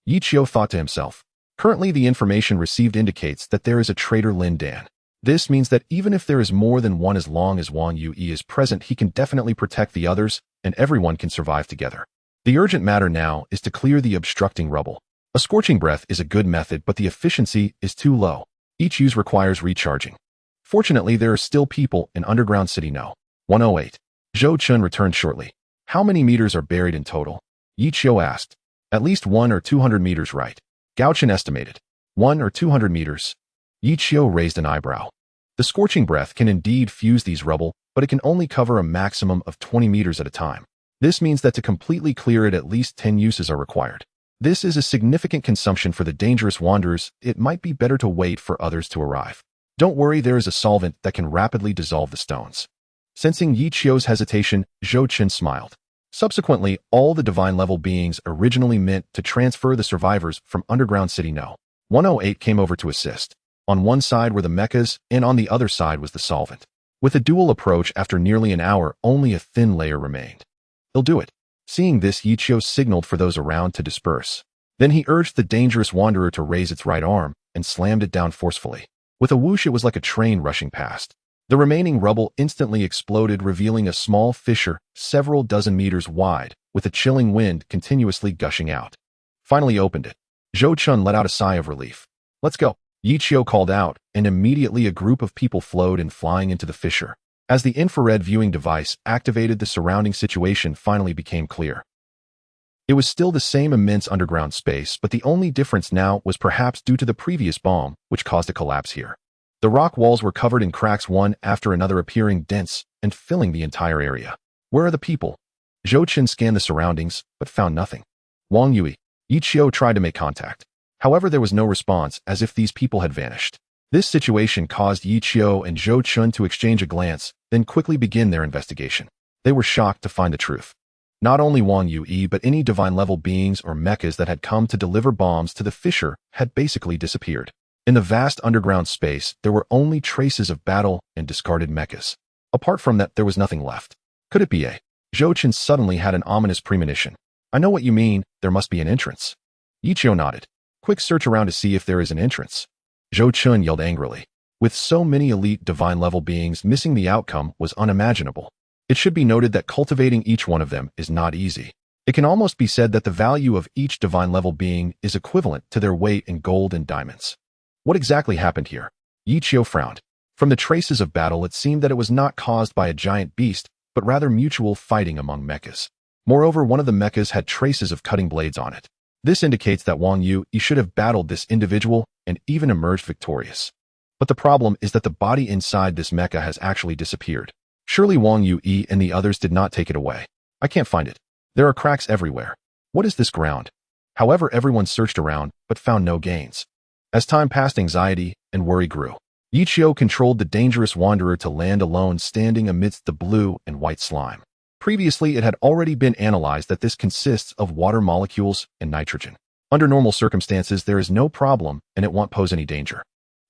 Yichio thought to himself. Currently, the information received indicates that there is a traitor Lin Dan. This means that even if there is more than one, as long as Wang Yui is present, he can definitely protect the others, and everyone can survive together. The urgent matter now is to clear the obstructing rubble. A scorching breath is a good method, but the efficiency is too low. Each use requires recharging. Fortunately, there are still people in underground city No. 108. Zhou Chen returned shortly. How many meters are buried in total? Yichio asked. At least 1 or 200 meters, right? Gao Chen estimated. 1 or 200 meters. Yichio raised an eyebrow. The scorching breath can indeed fuse these rubble, but it can only cover a maximum of 20 meters at a time. This means that to completely clear it, at least 10 uses are required. This is a significant consumption for the dangerous wanderers. It might be better to wait for others to arrive. Don't worry, there is a solvent that can rapidly dissolve the stones. Sensing Yichio's hesitation, Zhou Chen smiled. Subsequently, all the divine-level beings originally meant to transfer the survivors from underground city No. 108 came over to assist. On one side were the mechas, and on the other side was the solvent. With a dual approach, after nearly an hour, only a thin layer remained. "He'll do it." Seeing this, Yichio signaled for those around to disperse. Then he urged the dangerous wanderer to raise its right arm and slammed it down forcefully. With a whoosh, it was like a train rushing past. The remaining rubble instantly exploded, revealing a small fissure several dozen meters wide, with a chilling wind continuously gushing out. Finally opened it. Zhou-chun let out a sigh of relief. "Let's go," Yichio called out, and immediately a group of people flowed in, flying into the fissure. As the infrared viewing device activated, the surrounding situation finally became clear. It was still the same immense underground space, but the only difference now was perhaps due to the previous bomb, which caused a collapse here. The rock walls were covered in cracks, one after another appearing dense and filling the entire area. "Where are the people?" Zhou-chun scanned the surroundings, but found nothing. Wang Yui. Yichio tried to make contact. However, there was no response, as if these people had vanished. This situation caused Yichio and Zhou-chun to exchange a glance, then quickly begin their investigation. They were shocked to find the truth. Not only Wang Yui, but any divine-level beings or mechas that had come to deliver bombs to the fissure had basically disappeared. In the vast underground space, there were only traces of battle and discarded mechas. Apart from that, there was nothing left. Could it be a? Zhou-chun suddenly had an ominous premonition. "I know what you mean, there must be an entrance." Yichio nodded. "Quick search around to see if there is an entrance." Zhou-chun yelled angrily. With so many elite divine-level beings, missing the outcome was unimaginable. It should be noted that cultivating each one of them is not easy. It can almost be said that the value of each divine-level being is equivalent to their weight in gold and diamonds. What exactly happened here? Yichio frowned. From the traces of battle, it seemed that it was not caused by a giant beast, but rather mutual fighting among mechas. Moreover, one of the mechas had traces of cutting blades on it. This indicates that Wang Yui should have battled this individual and even emerged victorious. But the problem is that the body inside this mecha has actually disappeared. Surely Wang Yui and the others did not take it away. I can't find it. There are cracks everywhere. What is this ground? However, everyone searched around, but found no gains. As time passed, anxiety and worry grew. Yichio controlled the dangerous wanderer to land alone, standing amidst the blue and white slime. Previously, it had already been analyzed that this consists of water molecules and nitrogen. Under normal circumstances, there is no problem and it won't pose any danger.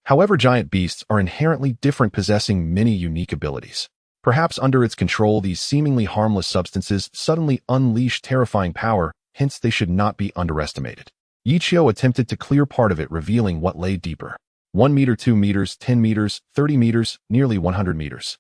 However, giant beasts are inherently different, possessing many unique abilities. Perhaps under its control, these seemingly harmless substances suddenly unleash terrifying power, hence they should not be underestimated. Yichio attempted to clear part of it, revealing what lay deeper. 1 meter, 2 meters, 10 meters, 30 meters, nearly 100 meters.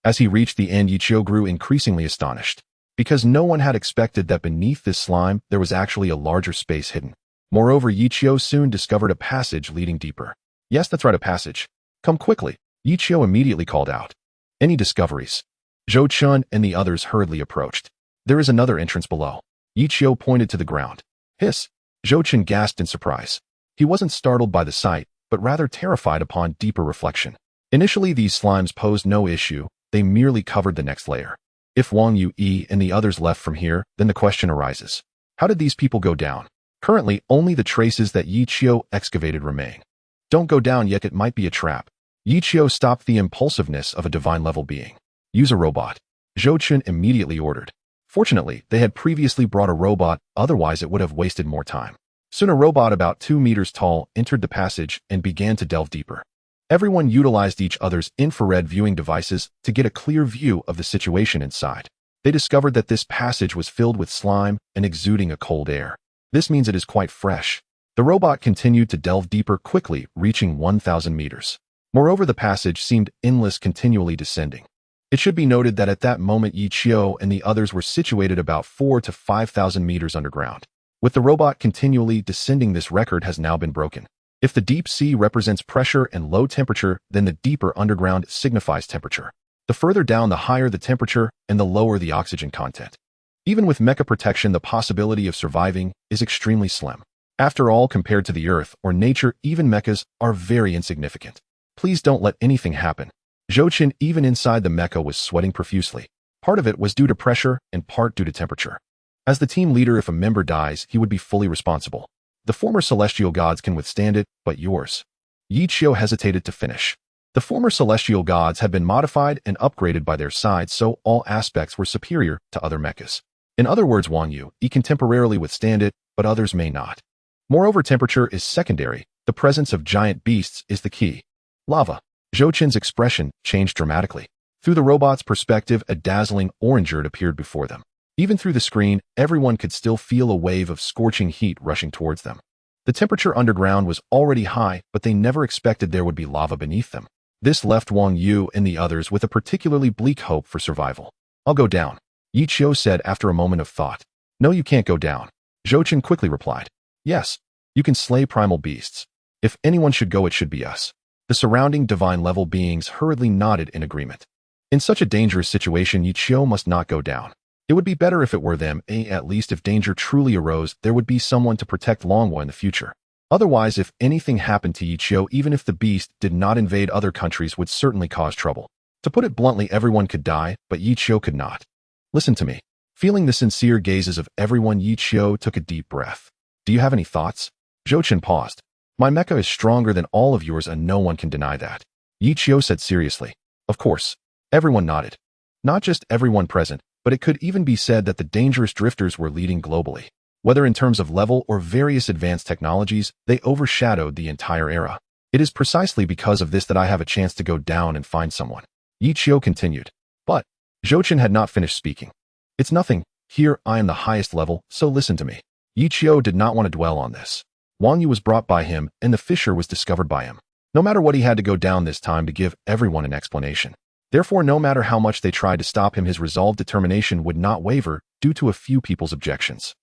As he reached the end, Yichio grew increasingly astonished, because no one had expected that beneath this slime there was actually a larger space hidden. Moreover, Yichio soon discovered a passage leading deeper. "Yes, that's right, a passage. Come quickly," Yichio immediately called out. "Any discoveries?" Zhou-chun and the others hurriedly approached. "There is another entrance below." Yichio pointed to the ground. "Hiss!" Zhou-chun gasped in surprise. He wasn't startled by the sight, but rather terrified upon deeper reflection. Initially, these slimes posed no issue, they merely covered the next layer. If Wang Yui and the others left from here, then the question arises. How did these people go down? Currently, only the traces that Yichio excavated remain. "Don't go down yet, it might be a trap." Yichio stopped the impulsiveness of a divine-level being. "Use a robot," Zhou-chun immediately ordered. Fortunately, they had previously brought a robot, otherwise it would have wasted more time. Soon a robot about 2 meters tall entered the passage and began to delve deeper. Everyone utilized each other's infrared viewing devices to get a clear view of the situation inside. They discovered that this passage was filled with slime and exuding a cold air. This means it is quite fresh. The robot continued to delve deeper, quickly reaching 1,000 meters. Moreover, the passage seemed endless, continually descending. It should be noted that at that moment, Yichio and the others were situated about 4,000 to 5,000 meters underground. With the robot continually descending, this record has now been broken. If the deep sea represents pressure and low temperature, then the deeper underground signifies temperature. The further down, the higher the temperature and the lower the oxygen content. Even with mecha protection, the possibility of surviving is extremely slim. After all, compared to the Earth or nature, even mechas are very insignificant. Please don't let anything happen. Zhou-chun, even inside the mecha, was sweating profusely. Part of it was due to pressure and part due to temperature. As the team leader, if a member dies, he would be fully responsible. The former celestial gods can withstand it, but yours? Yichio hesitated to finish. The former celestial gods had been modified and upgraded by their side, so all aspects were superior to other mechas. In other words, Wang Yui can temporarily withstand it, but others may not. Moreover, temperature is secondary, The presence of giant beasts is the key. Lava. Zhou Qin's expression changed dramatically. Through the robot's perspective, a dazzling orangerd appeared before them. Even through the screen, everyone could still feel a wave of scorching heat rushing towards them. The temperature underground was already high, but they never expected there would be lava beneath them. This left Wang Yu and the others with a particularly bleak hope for survival. I'll go down, Yi Qiu said after a moment of thought. No, you can't go down, Zhou Qin quickly replied. Yes, you can slay primal beasts. If anyone should go, it should be us. The surrounding divine-level beings hurriedly nodded in agreement. In such a dangerous situation, Yi Qiu must not go down. It would be better if it were them, at least if danger truly arose, there would be someone to protect Longhua in the future. Otherwise, if anything happened to Yi Qiu, even if the beast did not invade other countries, would certainly cause trouble. To put it bluntly, everyone could die, but Yi Qiu could not. Listen to me. Feeling the sincere gazes of everyone, Yi Qiu took a deep breath. Do you have any thoughts? Zhou Qin paused. My mecha is stronger than all of yours and no one can deny that, Yi Qiu said seriously. Of course. Everyone nodded. Not just everyone present, but it could even be said that the dangerous drifters were leading globally. Whether in terms of level or various advanced technologies, they overshadowed the entire era. It is precisely because of this that I have a chance to go down and find someone. Yi Qiu continued. But Zhou Qin had not finished speaking. It's nothing. Here I am the highest level, so listen to me. Yi Qiu did not want to dwell on this. Wang Yu was brought by him, and the fissure was discovered by him. No matter what, he had to go down this time to give everyone an explanation. Therefore, no matter how much they tried to stop him, his resolved determination would not waver due to a few people's objections.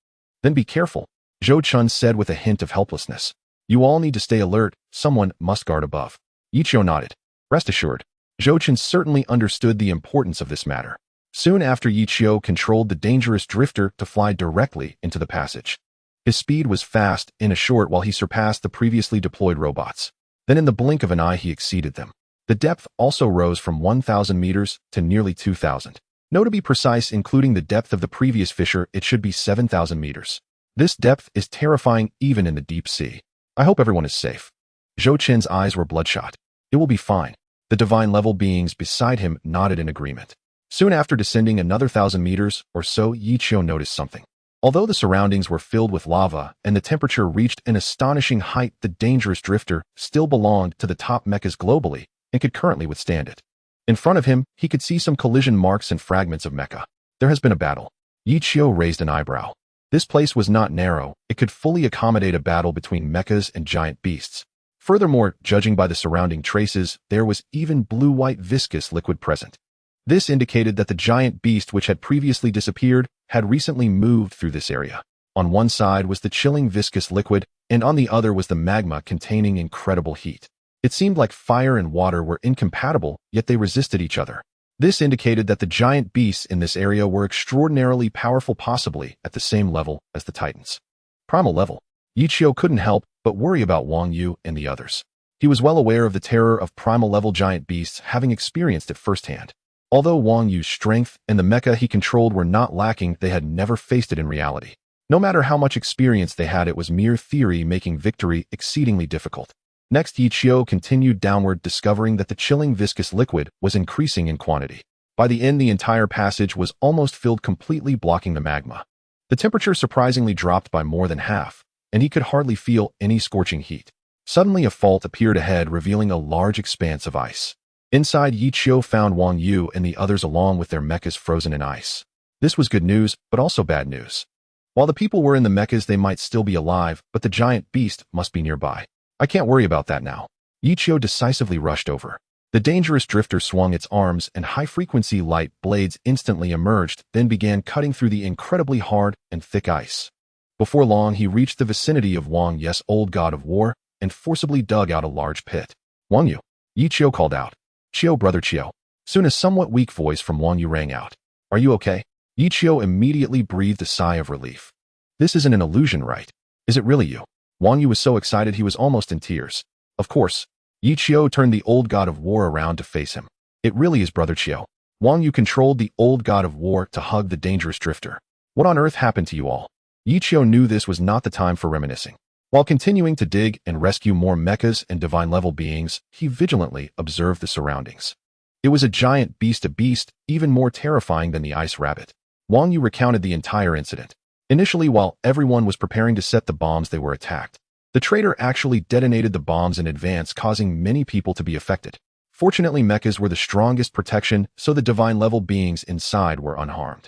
Then be careful, Zhou Qin said with a hint of helplessness. You all need to stay alert, someone must guard above. Yi Qiu nodded. Rest assured, Zhou Qin certainly understood the importance of this matter. Soon after, Yi Qiu controlled the dangerous drifter to fly directly into the passage. His speed was fast in a short while he surpassed the previously deployed robots. Then in the blink of an eye he exceeded them. The depth also rose from 1,000 meters to nearly 2,000. No, to be precise, including the depth of the previous fissure, it should be 7,000 meters. This depth is terrifying even in the deep sea. I hope everyone is safe. Zhou Qin's eyes were bloodshot. It will be fine. The divine-level beings beside him nodded in agreement. Soon after descending another 1,000 meters or so, Yi Qiu noticed something. Although the surroundings were filled with lava and the temperature reached an astonishing height, the dangerous drifter still belonged to the top mechas globally and could currently withstand it. In front of him, he could see some collision marks and fragments of mecha. There has been a battle. Yi Qiu raised an eyebrow. This place was not narrow. It could fully accommodate a battle between mechas and giant beasts. Furthermore, judging by the surrounding traces, there was even blue-white viscous liquid present. This indicated that the giant beast which had previously disappeared had recently moved through this area. On one side was the chilling viscous liquid, and on the other was the magma containing incredible heat. It seemed like fire and water were incompatible, yet they resisted each other. This indicated that the giant beasts in this area were extraordinarily powerful, possibly at the same level as the Titans. Primal level. Yi Qiu couldn't help but worry about Wang Yu and the others. He was well aware of the terror of primal level giant beasts, having experienced it firsthand. Although Wang Yu's strength and the mecha he controlled were not lacking, they had never faced it in reality. No matter how much experience they had, it was mere theory, making victory exceedingly difficult. Next, Yi Qiu continued downward, discovering that the chilling viscous liquid was increasing in quantity. By the end, the entire passage was almost filled, completely blocking the magma. The temperature surprisingly dropped by more than half, and he could hardly feel any scorching heat. Suddenly, a fault appeared ahead, revealing a large expanse of ice. Inside, Yi Qiu found Wang Yu and the others along with their mechas frozen in ice. This was good news, but also bad news. While the people were in the mechas, they might still be alive, but the giant beast must be nearby. I can't worry about that now. Yi Qiu decisively rushed over. The dangerous drifter swung its arms and high-frequency light blades instantly emerged, then began cutting through the incredibly hard and thick ice. Before long, he reached the vicinity of Wang Yu's old god of war and forcibly dug out a large pit. Wang Yu, Yi Qiu called out. Qiu, brother Qiu. Soon a somewhat weak voice from Wang Yu rang out. Are you okay? Yi Qiu immediately breathed a sigh of relief. This isn't an illusion, right? Is it really you? Wang Yu was so excited he was almost in tears. Of course. Yi Qiu turned the old god of war around to face him. It really is brother Qiu. Wang Yu controlled the old god of war to hug the dangerous drifter. What on earth happened to you all? Yi Qiu knew this was not the time for reminiscing. While continuing to dig and rescue more mechas and divine-level beings, he vigilantly observed the surroundings. It was a giant beast, a beast even more terrifying than the ice rabbit. Wang Yu recounted the entire incident. Initially, while everyone was preparing to set the bombs, they were attacked. The traitor actually detonated the bombs in advance, causing many people to be affected. Fortunately, mechas were the strongest protection, so the divine-level beings inside were unharmed.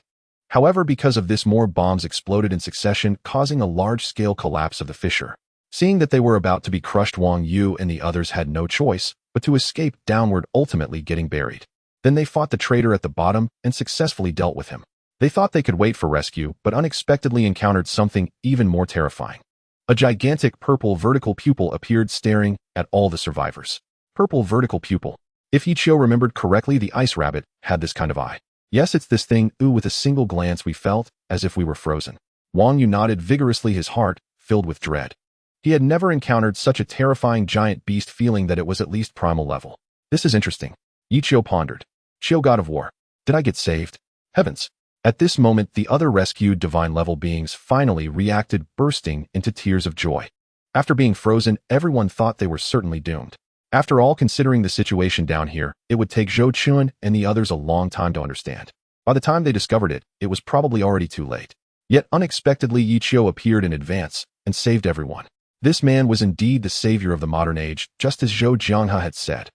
However, because of this, more bombs exploded in succession, causing a large-scale collapse of the fissure. Seeing that they were about to be crushed, Wang Yu and the others had no choice but to escape downward, ultimately getting buried. Then they fought the traitor at the bottom and successfully dealt with him. They thought they could wait for rescue, but unexpectedly encountered something even more terrifying. A gigantic purple vertical pupil appeared, staring at all the survivors. Purple vertical pupil. If Ichio remembered correctly, the ice rabbit had this kind of eye. Yes, it's this thing. With a single glance we felt as if we were frozen. Wang Yu nodded vigorously, his heart filled with dread. He had never encountered such a terrifying giant beast, feeling that it was at least primal level. This is interesting. Ichio pondered. Chio, god of war. Did I get saved? Heavens. At this moment, the other rescued divine-level beings finally reacted, bursting into tears of joy. After being frozen, everyone thought they were certainly doomed. After all, considering the situation down here, it would take Zhou Chun and the others a long time to understand. By the time they discovered it, it was probably already too late. Yet unexpectedly, Ichio appeared in advance and saved everyone. This man was indeed the savior of the modern age, just as Zhou Jianghe had said.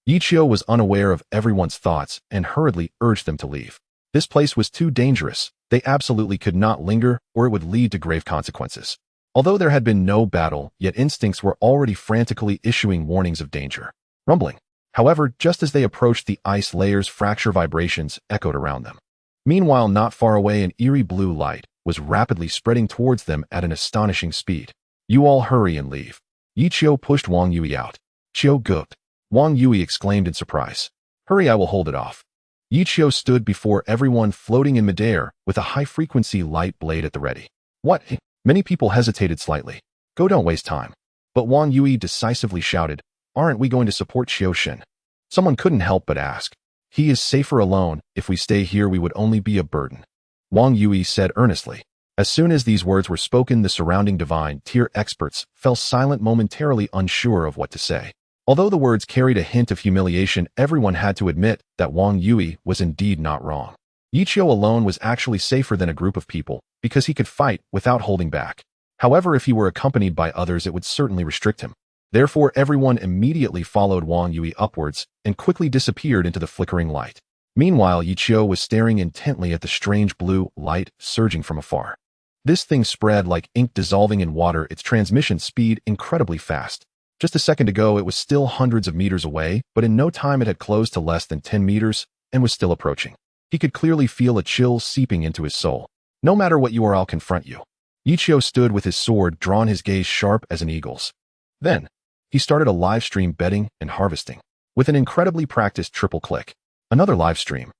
Ichio was unaware of everyone's thoughts and hurriedly urged them to leave. This place was too dangerous. They absolutely could not linger, or it would lead to grave consequences. Although there had been no battle, yet instincts were already frantically issuing warnings of danger. Rumbling. However, just as they approached the ice layers, fracture vibrations echoed around them. Meanwhile, not far away, an eerie blue light was rapidly spreading towards them at an astonishing speed. You all hurry and leave. Ichio pushed Wang Yui out. Chio gooked. Wang Yui exclaimed in surprise. Hurry, I will hold it off. Ichio stood before everyone, floating in midair with a high-frequency light blade at the ready. What? Many people hesitated slightly. Go, don't waste time. But Wang Yui decisively shouted, aren't we going to support Qiushin? Someone couldn't help but ask. He is safer alone. If we stay here, we would only be a burden. Wang Yui said earnestly. As soon as these words were spoken, the surrounding divine tier experts fell silent, momentarily unsure of what to say. Although the words carried a hint of humiliation, everyone had to admit that Wang Yui was indeed not wrong. Ichio alone was actually safer than a group of people, because he could fight without holding back. However, if he were accompanied by others, it would certainly restrict him. Therefore, everyone immediately followed Wang Yui upwards and quickly disappeared into the flickering light. Meanwhile, Ichio was staring intently at the strange blue light surging from afar. This thing spread like ink dissolving in water, its transmission speed incredibly fast. Just a second ago, it was still hundreds of meters away, but in no time it had closed to less than 10 meters and was still approaching. He could clearly feel a chill seeping into his soul. No matter what you are, I'll confront you. Ichio stood with his sword drawn, his gaze sharp as an eagle's. Then, he started a live stream betting and harvesting. With an incredibly practiced triple click. Another live stream.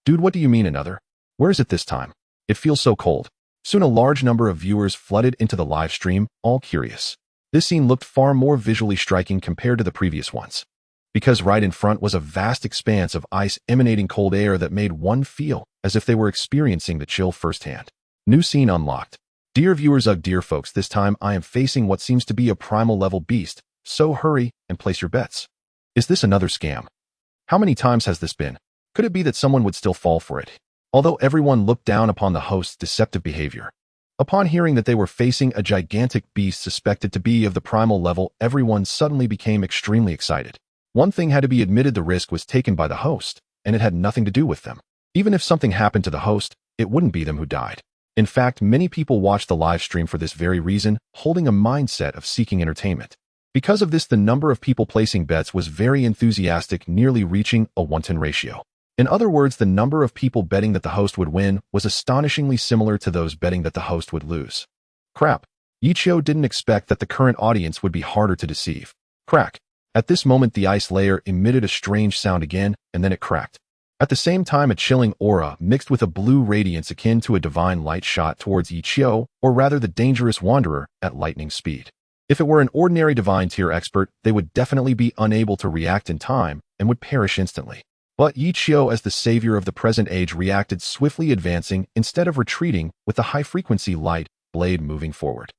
Dude, what do you mean another? Where is it this time? It feels so cold. Soon a large number of viewers flooded into the live stream, all curious. This scene looked far more visually striking compared to the previous ones. Because right in front was a vast expanse of ice emanating cold air that made one feel as if they were experiencing the chill firsthand. New scene unlocked. Dear viewers, dear folks, this time I am facing what seems to be a primal level beast, so hurry and place your bets. Is this another scam? How many times has this been? Could it be that someone would still fall for it? Although everyone looked down upon the host's deceptive behavior. Upon hearing that they were facing a gigantic beast suspected to be of the primal level, everyone suddenly became extremely excited. One thing had to be admitted, the risk was taken by the host, and it had nothing to do with them. Even if something happened to the host, it wouldn't be them who died. In fact, many people watched the live stream for this very reason, holding a mindset of seeking entertainment. Because of this, the number of people placing bets was very enthusiastic, nearly reaching a 1-to-1 ratio. In other words, the number of people betting that the host would win was astonishingly similar to those betting that the host would lose. Crap. Ichio didn't expect that the current audience would be harder to deceive. Crack. At this moment, the ice layer emitted a strange sound again, and then it cracked. At the same time, a chilling aura mixed with a blue radiance akin to a divine light shot towards Ichio, or rather the dangerous wanderer, at lightning speed. If it were an ordinary divine tier expert, they would definitely be unable to react in time and would perish instantly. But Ichio, as the savior of the present age, reacted swiftly, advancing instead of retreating, with the high-frequency light blade moving forward.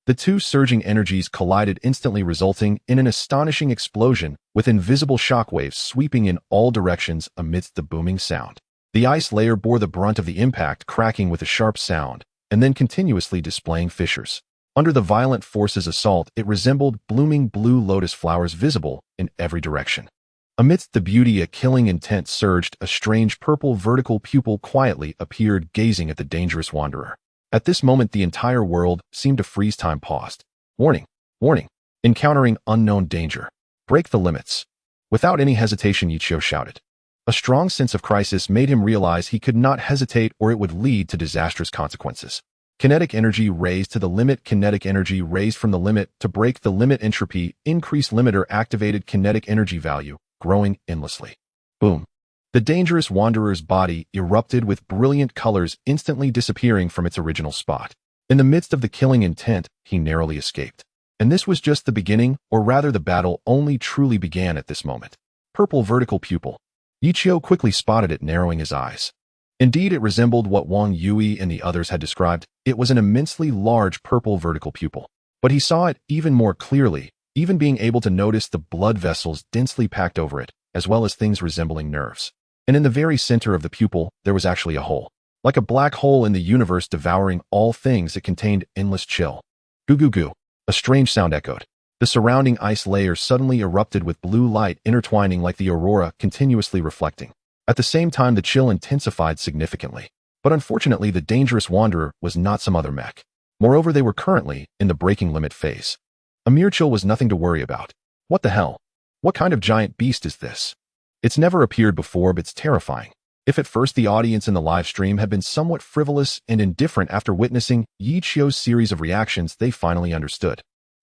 The two surging energies collided instantly, resulting in an astonishing explosion, with invisible shockwaves sweeping in all directions amidst the booming sound. The ice layer bore the brunt of the impact, cracking with a sharp sound, and then continuously displaying fissures. Under the violent force's assault, it resembled blooming blue lotus flowers visible in every direction. Amidst the beauty a killing intent surged, a strange purple vertical pupil quietly appeared, gazing at the dangerous wanderer. At this moment the entire world seemed to freeze. Time paused. Warning! Warning! Encountering unknown danger. Break the limits. Without any hesitation, Yichio shouted. A strong sense of crisis made him realize he could not hesitate or it would lead to disastrous consequences. Kinetic energy raised to the limit. Kinetic energy raised from the limit to break the limit. Entropy increase limiter activated. Kinetic energy value growing endlessly. Boom. The dangerous wanderer's body erupted with brilliant colors, instantly disappearing from its original spot. In the midst of the killing intent, he narrowly escaped. And this was just the beginning, or rather the battle only truly began at this moment. Purple vertical pupil. Yichio quickly spotted it, narrowing his eyes. Indeed, it resembled what Wang Yui and the others had described. It was an immensely large purple vertical pupil. But he saw it even more clearly, even being able to notice the blood vessels densely packed over it, as well as things resembling nerves. And in the very center of the pupil, there was actually a hole. Like a black hole in the universe devouring all things, it contained endless chill. Goo goo goo. A strange sound echoed. The surrounding ice layer suddenly erupted with blue light intertwining like the aurora, continuously reflecting. At the same time, the chill intensified significantly. But unfortunately, the dangerous wanderer was not some other mech. Moreover, they were currently in the breaking limit phase. A mere chill was nothing to worry about. What the hell? What kind of giant beast is this? It's never appeared before, but it's terrifying. If at first the audience in the live stream had been somewhat frivolous and indifferent after witnessing Yichio's series of reactions, they finally understood.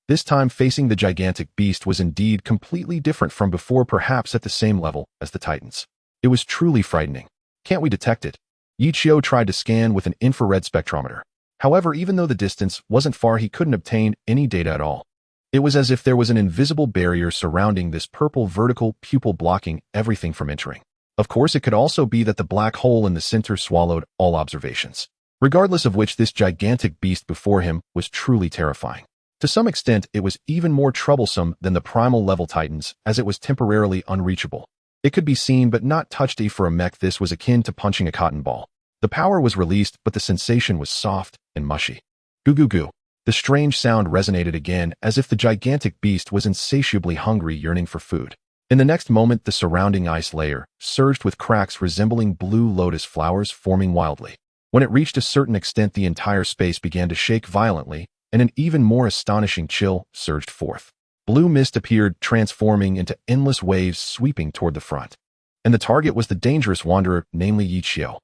This time, facing the gigantic beast was indeed completely different from before, perhaps at the same level as the Titans. It was truly frightening. Can't we detect it? Yichio tried to scan with an infrared spectrometer. However, even though the distance wasn't far, he couldn't obtain any data at all. It was as if there was an invisible barrier surrounding this purple vertical pupil, blocking everything from entering. Of course, it could also be that the black hole in the center swallowed all observations. Regardless of which, this gigantic beast before him was truly terrifying. To some extent, it was even more troublesome than the primal level Titans, as it was temporarily unreachable. It could be seen but not touched. For a mech, this was akin to punching a cotton ball. The power was released, but the sensation was soft and mushy. Goo goo goo. The strange sound resonated again, as if the gigantic beast was insatiably hungry, yearning for food. In the next moment, the surrounding ice layer surged with cracks resembling blue lotus flowers forming wildly. When it reached a certain extent, the entire space began to shake violently, and an even more astonishing chill surged forth. Blue mist appeared, transforming into endless waves sweeping toward the front. And the target was the dangerous wanderer, namely Yichio.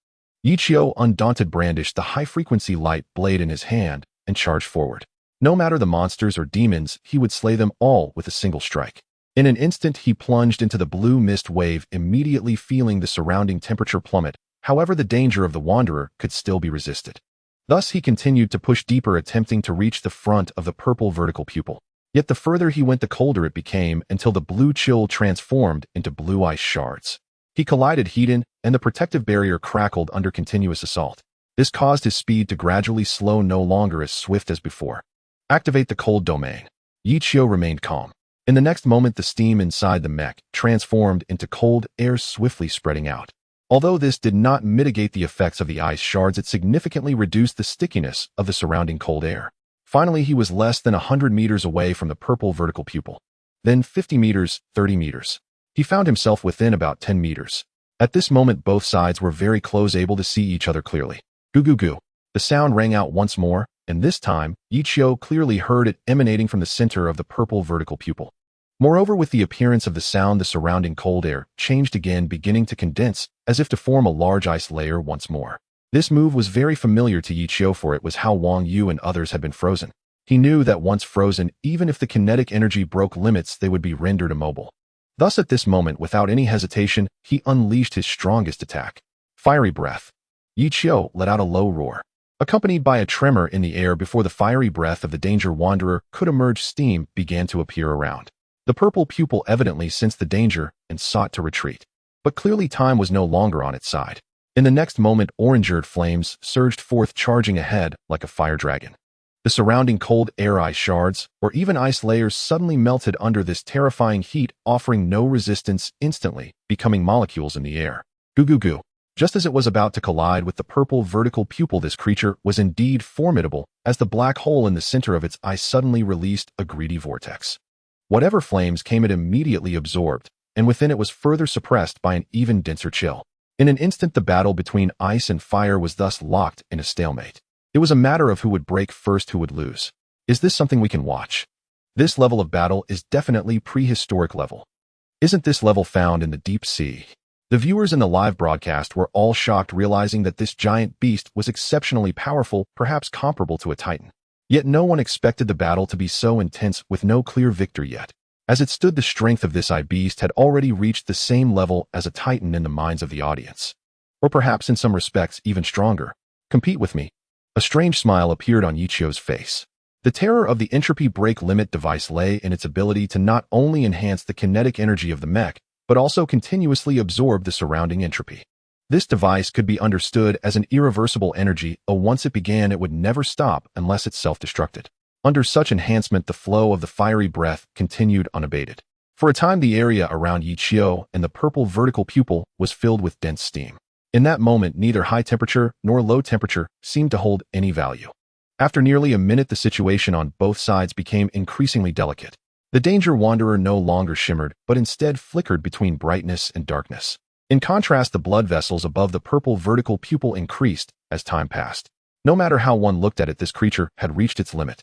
Yichio, undaunted, brandished the high-frequency light blade in his hand and charged forward. No matter the monsters or demons, he would slay them all with a single strike. In an instant, he plunged into the blue mist wave, immediately feeling the surrounding temperature plummet. However, the danger of the wanderer could still be resisted. Thus, he continued to push deeper, attempting to reach the front of the purple vertical pupil. Yet the further he went, the colder it became, until the blue chill transformed into blue ice shards. He collided heat-in, and the protective barrier crackled under continuous assault. This caused his speed to gradually slow, no longer as swift as before. Activate the cold domain. Yichio remained calm. In the next moment, the steam inside the mech transformed into cold air, swiftly spreading out. Although this did not mitigate the effects of the ice shards, it significantly reduced the stickiness of the surrounding cold air. Finally, he was less than 100 meters away from the purple vertical pupil. Then 50 meters, 30 meters. He found himself within about 10 meters. At this moment, both sides were very close, able to see each other clearly. Goo goo goo. The sound rang out once more, and this time, Yichio clearly heard it emanating from the center of the purple vertical pupil. Moreover, with the appearance of the sound, the surrounding cold air changed again, beginning to condense, as if to form a large ice layer once more. This move was very familiar to Yichio, for it was how Wang Yu and others had been frozen. He knew that once frozen, even if the kinetic energy broke limits, they would be rendered immobile. Thus, at this moment, without any hesitation, he unleashed his strongest attack. Fiery breath. Yichio let out a low roar, accompanied by a tremor in the air. Before the fiery breath of the danger wanderer could emerge, steam began to appear around. The purple pupil evidently sensed the danger and sought to retreat. But clearly time was no longer on its side. In the next moment, orange-eared flames surged forth, charging ahead like a fire dragon. The surrounding cold air ice shards, or even ice layers, suddenly melted under this terrifying heat, offering no resistance, instantly becoming molecules in the air. Goo goo goo. Just as it was about to collide with the purple vertical pupil, this creature was indeed formidable, as the black hole in the center of its eye suddenly released a greedy vortex. Whatever flames came, it immediately absorbed, and within it was further suppressed by an even denser chill. In an instant, the battle between ice and fire was thus locked in a stalemate. It was a matter of who would break first, who would lose. Is this something we can watch? This level of battle is definitely prehistoric level. Isn't this level found in the deep sea? The viewers in the live broadcast were all shocked, realizing that this giant beast was exceptionally powerful, perhaps comparable to a titan. Yet no one expected the battle to be so intense, with no clear victor yet. As it stood, the strength of this beast had already reached the same level as a titan in the minds of the audience. Or perhaps in some respects even stronger. Compete with me. A strange smile appeared on Yichio's face. The terror of the entropy break limit device lay in its ability to not only enhance the kinetic energy of the mech, but also continuously absorb the surrounding entropy. This device could be understood as an irreversible energy, once it began it would never stop unless it self-destructed. Under such enhancement, the flow of the fiery breath continued unabated. For a time, the area around Yichio and the purple vertical pupil was filled with dense steam. In that moment, neither high temperature nor low temperature seemed to hold any value. After nearly a minute, the situation on both sides became increasingly delicate. The danger wanderer no longer shimmered, but instead flickered between brightness and darkness. In contrast, the blood vessels above the purple vertical pupil increased as time passed. No matter how one looked at it, this creature had reached its limit.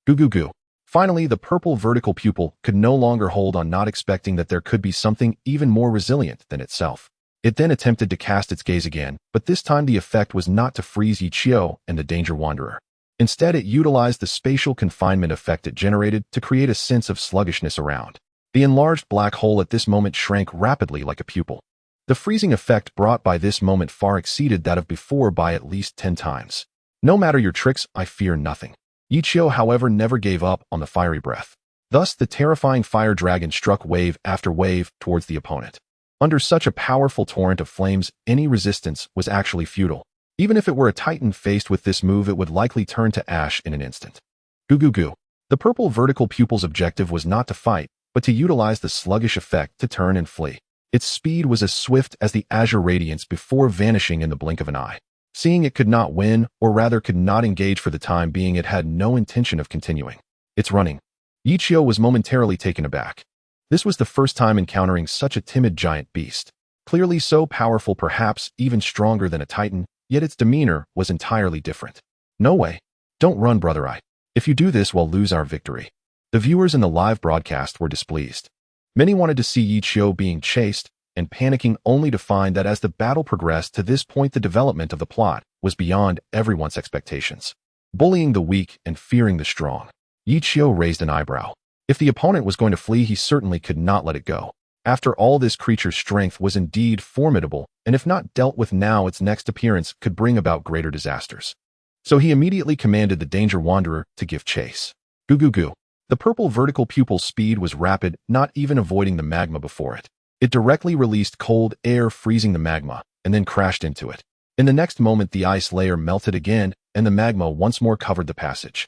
Goo goo goo. Finally, the purple vertical pupil could no longer hold on, not expecting that there could be something even more resilient than itself. It then attempted to cast its gaze again, but this time the effect was not to freeze Yichio and the danger wanderer. Instead, it utilized the spatial confinement effect it generated to create a sense of sluggishness around. The enlarged black hole at this moment shrank rapidly like a pupil. The freezing effect brought by this moment far exceeded that of before by at least 10 times. No matter your tricks, I fear nothing. Yichio, however, never gave up on the fiery breath. Thus, the terrifying fire dragon struck wave after wave towards the opponent. Under such a powerful torrent of flames, any resistance was actually futile. Even if it were a titan faced with this move, it would likely turn to ash in an instant. Goo goo goo. The purple vertical pupil's objective was not to fight, but to utilize the sluggish effect to turn and flee. Its speed was as swift as the azure radiance before vanishing in the blink of an eye. Seeing it could not win, or rather could not engage for the time being, it had no intention of continuing. It's running. Yichio was momentarily taken aback. This was the first time encountering such a timid giant beast. Clearly so powerful, perhaps even stronger than a titan, yet its demeanor was entirely different. No way. Don't run, brother. If you do this, we'll lose our victory. The viewers in the live broadcast were displeased. Many wanted to see Yichio being chased, and panicking, only to find that as the battle progressed to this point, the development of the plot was beyond everyone's expectations. Bullying the weak and fearing the strong. Yichio raised an eyebrow. If the opponent was going to flee, he certainly could not let it go. After all, this creature's strength was indeed formidable, and if not dealt with now, its next appearance could bring about greater disasters. So he immediately commanded the danger wanderer to give chase. Goo goo goo. The purple vertical pupil's speed was rapid, not even avoiding the magma before it. It directly released cold air, freezing the magma, and then crashed into it. In the next moment, the ice layer melted again, and the magma once more covered the passage.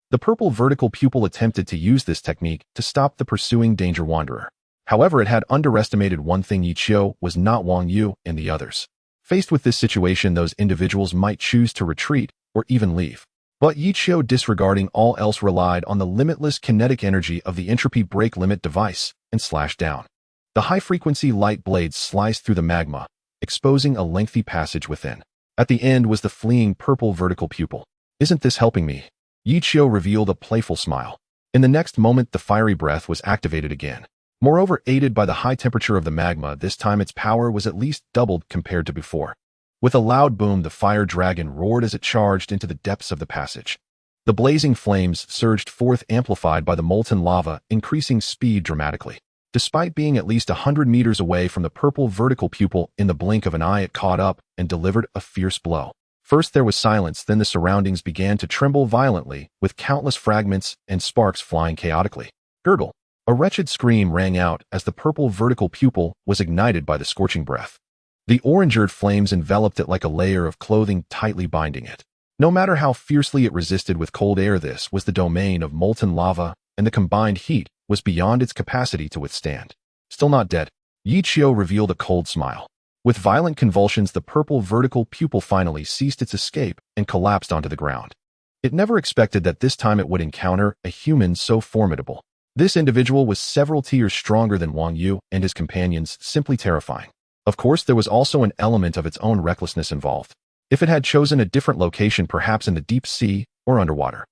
The purple vertical pupil attempted to use this technique to stop the pursuing danger wanderer. However, it had underestimated one thing: Yichio was not Wang Yu and the others. Faced with this situation, those individuals might choose to retreat or even leave. But Yichio, disregarding all else, relied on the limitless kinetic energy of the entropy break limit device and slashed down. The high-frequency light blades sliced through the magma, exposing a lengthy passage within. At the end was the fleeing purple vertical pupil. Isn't this helping me? Yichio revealed a playful smile. In the next moment, the fiery breath was activated again. Moreover, aided by the high temperature of the magma, this time its power was at least doubled compared to before. With a loud boom, the fire dragon roared as it charged into the depths of the passage. The blazing flames surged forth, amplified by the molten lava, increasing speed dramatically. Despite being at least 100 meters away from the purple vertical pupil, in the blink of an eye it caught up and delivered a fierce blow. First there was silence, then the surroundings began to tremble violently, with countless fragments and sparks flying chaotically. Gurgle. A wretched scream rang out as the purple vertical pupil was ignited by the scorching breath. The orange-earth flames enveloped it like a layer of clothing, tightly binding it. No matter how fiercely it resisted with cold air, this was the domain of molten lava, and the combined heat was beyond its capacity to withstand. Still not dead. Yichio revealed a cold smile. With violent convulsions, the purple vertical pupil finally ceased its escape and collapsed onto the ground. It never expected that this time it would encounter a human so formidable. This individual was several tiers stronger than Wang Yu and his companions, simply terrifying. Of course, there was also an element of its own recklessness involved. If it had chosen a different location, perhaps in the deep sea or underwater.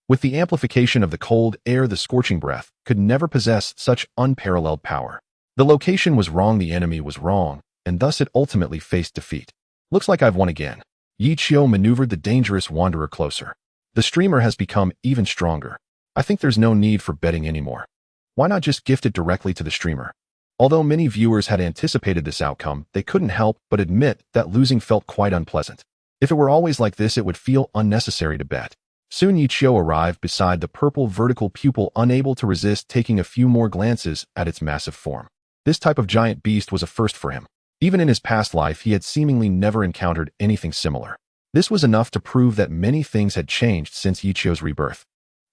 With the amplification of the cold air, the scorching breath could never possess such unparalleled power. The location was wrong, the enemy was wrong, and thus it ultimately faced defeat. Looks like I've won again. Yi Qiu maneuvered the dangerous wanderer closer. The streamer has become even stronger. I think there's no need for betting anymore. Why not just gift it directly to the streamer? Although many viewers had anticipated this outcome, they couldn't help but admit that losing felt quite unpleasant. If it were always like this, it would feel unnecessary to bet. Soon Yi Qiu arrived beside the purple vertical pupil, unable to resist taking a few more glances at its massive form. This type of giant beast was a first for him. Even in his past life, he had seemingly never encountered anything similar. This was enough to prove that many things had changed since Yi Qiu's rebirth.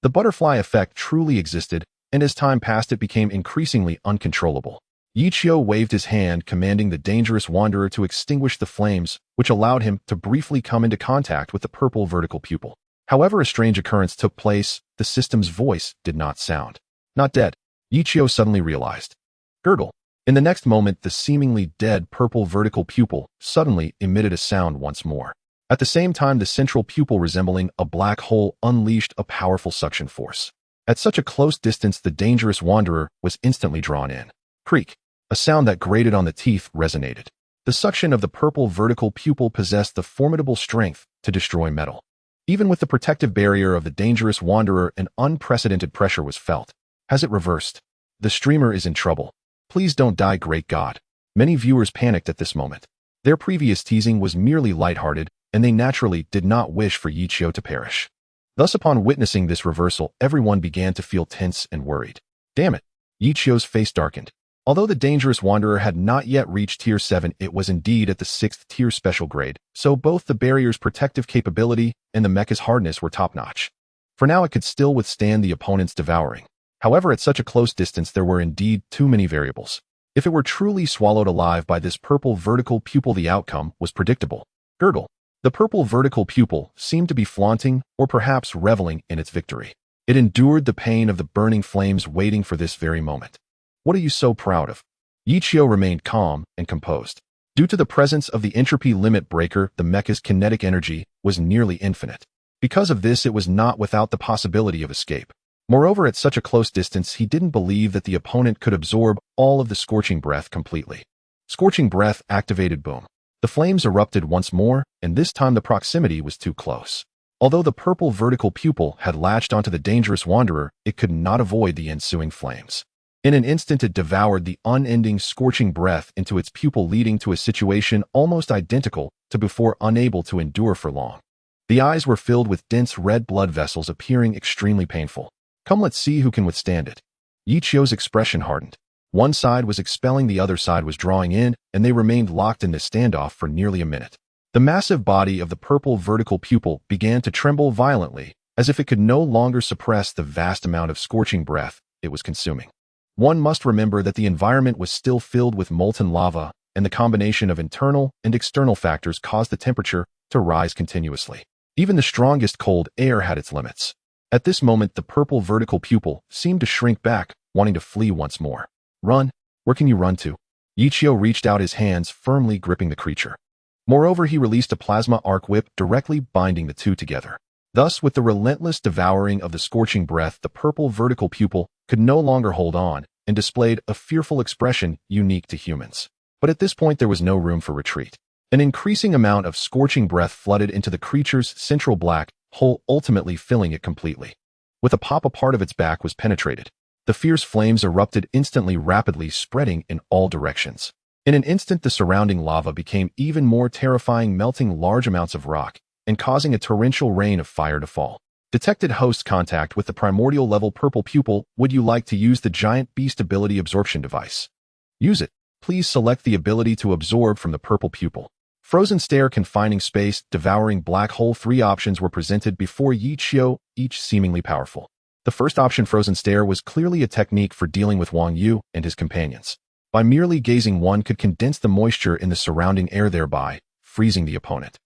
The butterfly effect truly existed, and as time passed it became increasingly uncontrollable. Yi Qiu waved his hand, commanding the dangerous wanderer to extinguish the flames, which allowed him to briefly come into contact with the purple vertical pupil. However, a strange occurrence took place. The system's voice did not sound. Not dead, Yi Qiu suddenly realized. Gurgle. In the next moment, the seemingly dead purple vertical pupil suddenly emitted a sound once more. At the same time, the central pupil, resembling a black hole, unleashed a powerful suction force. At such a close distance, the dangerous wanderer was instantly drawn in. Creak. A sound that grated on the teeth resonated. The suction of the purple vertical pupil possessed the formidable strength to destroy metal. Even with the protective barrier of the dangerous wanderer, an unprecedented pressure was felt. Has it reversed? The streamer is in trouble. Please don't die, great God. Many viewers panicked at this moment. Their previous teasing was merely lighthearted, and they naturally did not wish for Yi Qiu to perish. Thus, upon witnessing this reversal, everyone began to feel tense and worried. Damn it! Yi Qiu's face darkened. Although the dangerous wanderer had not yet reached Tier 7, it was indeed at the 6th tier special grade, so both the barrier's protective capability and the mecha's hardness were top-notch. For now, it could still withstand the opponent's devouring. However, at such a close distance, there were indeed too many variables. If it were truly swallowed alive by this purple vertical pupil, the outcome was predictable. Gurgle. The purple vertical pupil seemed to be flaunting or perhaps reveling in its victory. It endured the pain of the burning flames, waiting for this very moment. What are you so proud of? Yi Qiu remained calm and composed. Due to the presence of the entropy limit breaker, the mecha's kinetic energy was nearly infinite. Because of this, it was not without the possibility of escape. Moreover, at such a close distance, he didn't believe that the opponent could absorb all of the scorching breath completely. Scorching breath activated. Boom. The flames erupted once more, and this time the proximity was too close. Although the purple vertical pupil had latched onto the dangerous wanderer, it could not avoid the ensuing flames. In an instant, it devoured the unending scorching breath into its pupil, leading to a situation almost identical to before, unable to endure for long. The eyes were filled with dense red blood vessels, appearing extremely painful. Come, let's see who can withstand it. Yi Qiu's expression hardened. One side was expelling, the other side was drawing in, and they remained locked in this standoff for nearly a minute. The massive body of the purple vertical pupil began to tremble violently, as if it could no longer suppress the vast amount of scorching breath it was consuming. One must remember that the environment was still filled with molten lava, and the combination of internal and external factors caused the temperature to rise continuously. Even the strongest cold air had its limits. At this moment, the purple vertical pupil seemed to shrink back, wanting to flee once more. Run? Where can you run to? Yi Qiu reached out his hands, firmly gripping the creature. Moreover, he released a plasma arc whip, directly binding the two together. Thus, with the relentless devouring of the scorching breath, the purple vertical pupil could no longer hold on and displayed a fearful expression unique to humans. But at this point, there was no room for retreat. An increasing amount of scorching breath flooded into the creature's central black hole, ultimately filling it completely. With a pop, a part of its back was penetrated. The fierce flames erupted instantly, rapidly spreading in all directions. In an instant, the surrounding lava became even more terrifying, melting large amounts of rock and causing a torrential rain of fire to fall. Detected host contact with the primordial level purple pupil. Would you like to use the giant beast ability absorption device? Use it. Please select the ability to absorb from the purple pupil. Frozen stare, confining space, devouring black hole. 3 options were presented before Yi Qiu, each seemingly powerful. The first option, frozen stare, was clearly a technique for dealing with Wang Yu and his companions. By merely gazing, one could condense the moisture in the surrounding air, thereby freezing the opponent.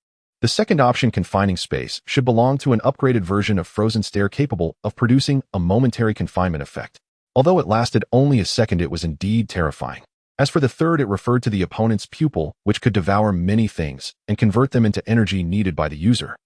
The second option, confining space, should belong to an upgraded version of frozen stare capable of producing a momentary confinement effect. Although it lasted only a second, it was indeed terrifying. As for the third, it referred to the opponent's pupil, which could devour many things and convert them into energy needed by the user.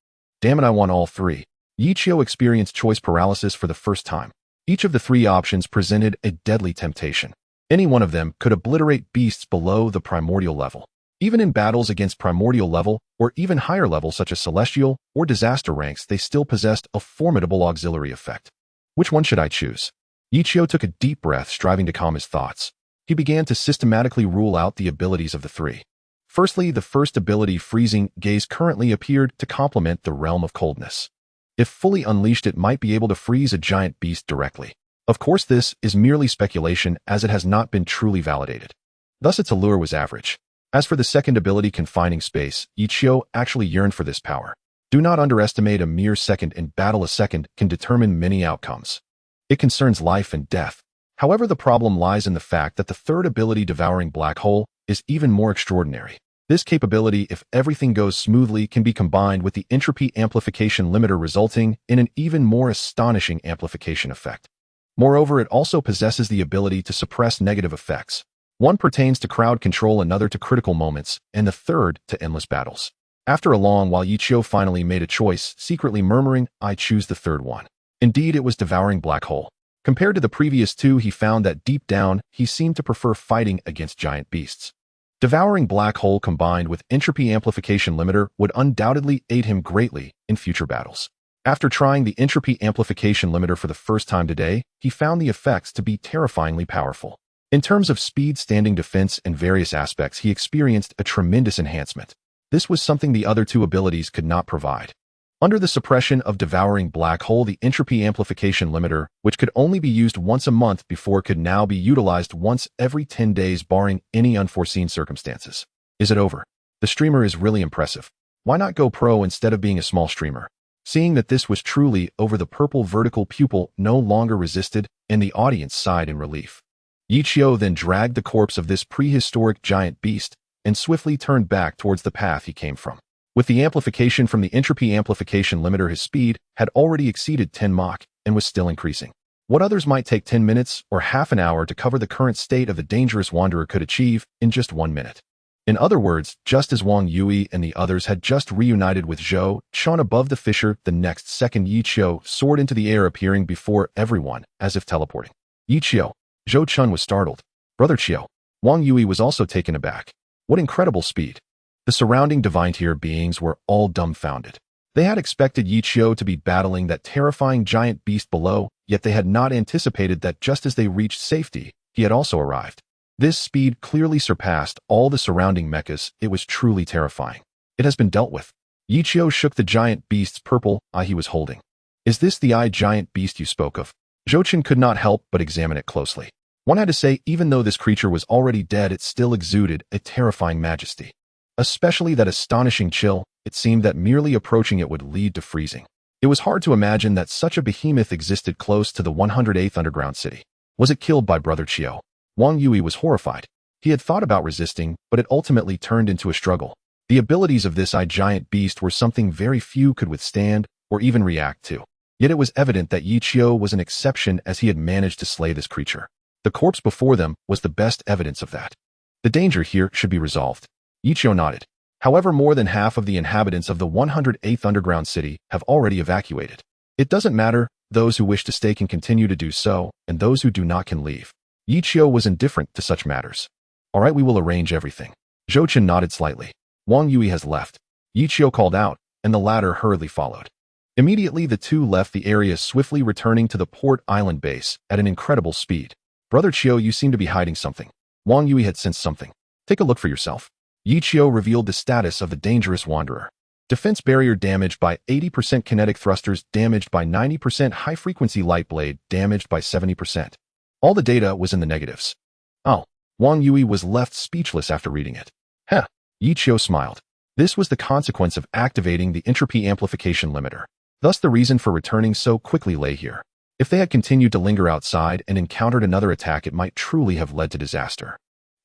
Damn it, I want all three. Yichio experienced choice paralysis for the first time. Each of the three options presented a deadly temptation. Any one of them could obliterate beasts below the primordial level. Even in battles against primordial level or even higher levels such as celestial or disaster ranks, they still possessed a formidable auxiliary effect. Which one should I choose? Yichio took a deep breath, striving to calm his thoughts. He began to systematically rule out the abilities of the three. Firstly, the first ability, Freezing Gaze, currently appeared to complement the realm of coldness. If fully unleashed, it might be able to freeze a giant beast directly. Of course, this is merely speculation, as it has not been truly validated. Thus, its allure was average. As for the second ability, Confining Space, Yichio actually yearned for this power. Do not underestimate a mere second in battle. A second can determine many outcomes. It concerns life and death. However, the problem lies in the fact that the third ability, Devouring Black Hole, is even more extraordinary. This capability, if everything goes smoothly, can be combined with the entropy amplification limiter, resulting in an even more astonishing amplification effect. Moreover, it also possesses the ability to suppress negative effects. One pertains to crowd control, another to critical moments, and the third to endless battles. After a long while, Yichio finally made a choice, secretly murmuring, "I choose the third one." Indeed, it was Devouring Black Hole. Compared to the previous two, he found that deep down, he seemed to prefer fighting against giant beasts. Devouring Black Hole combined with entropy amplification limiter would undoubtedly aid him greatly in future battles. After trying the entropy amplification limiter for the first time today, he found the effects to be terrifyingly powerful. In terms of speed, standing defense, and various aspects, he experienced a tremendous enhancement. This was something the other two abilities could not provide. Under the suppression of Devouring Black Hole, the entropy amplification limiter, which could only be used once a month before, could now be utilized once every 10 days, barring any unforeseen circumstances. Is it over? The streamer is really impressive. Why not go pro instead of being a small streamer? Seeing that this was truly over, the purple vertical pupil no longer resisted, and the audience sighed in relief. Yichio then dragged the corpse of this prehistoric giant beast and swiftly turned back towards the path he came from. With the amplification from the entropy amplification limiter, his speed had already exceeded 10 Mach and was still increasing. What others might take 10 minutes or half an hour to cover, the current state of the dangerous wanderer could achieve in just 1 minute. In other words, just as Wang Yui and the others had just reunited with Zhou Chun above the fissure, the next second Yichio soared into the air, appearing before everyone as if teleporting. Yichio. Zhou Chun was startled. Brother Chiao. Wang Yui was also taken aback. What incredible speed. The surrounding divine tier beings were all dumbfounded. They had expected Yichio to be battling that terrifying giant beast below, yet they had not anticipated that just as they reached safety, he had also arrived. This speed clearly surpassed all the surrounding mechas. It was truly terrifying. It has been dealt with. Yichio shook the giant beast's purple eye he was holding. Is this the eye giant beast you spoke of? Zhou could not help but examine it closely. One had to say, even though this creature was already dead, it still exuded a terrifying majesty. Especially that astonishing chill. It seemed that merely approaching it would lead to freezing. It was hard to imagine that such a behemoth existed close to the 108th underground city. Was it killed by Brother Chiao? Wang Yui was horrified. He had thought about resisting, but it ultimately turned into a struggle. The abilities of this eye giant beast were something very few could withstand or even react to. Yet it was evident that Yichio was an exception, as he had managed to slay this creature. The corpse before them was the best evidence of that. The danger here should be resolved. Yichio nodded. However, more than half of the inhabitants of the 108th underground city have already evacuated. It doesn't matter, those who wish to stay can continue to do so, and those who do not can leave. Yichio was indifferent to such matters. All right, we will arrange everything. Zhou Chun nodded slightly. Wang Yui has left. Yichio called out, and the latter hurriedly followed. Immediately, the two left the area, swiftly returning to the port island base at an incredible speed. Brother Chiao, you seem to be hiding something. Wang Yui had sensed something. Take a look for yourself. Yichio revealed the status of the dangerous wanderer. Defense barrier damaged by 80%, kinetic thrusters damaged by 90%, high-frequency light blade damaged by 70%. All the data was in the negatives. Oh, Wang Yui was left speechless after reading it. Heh, Yichio smiled. This was the consequence of activating the entropy amplification limiter. Thus the reason for returning so quickly lay here. If they had continued to linger outside and encountered another attack, it might truly have led to disaster.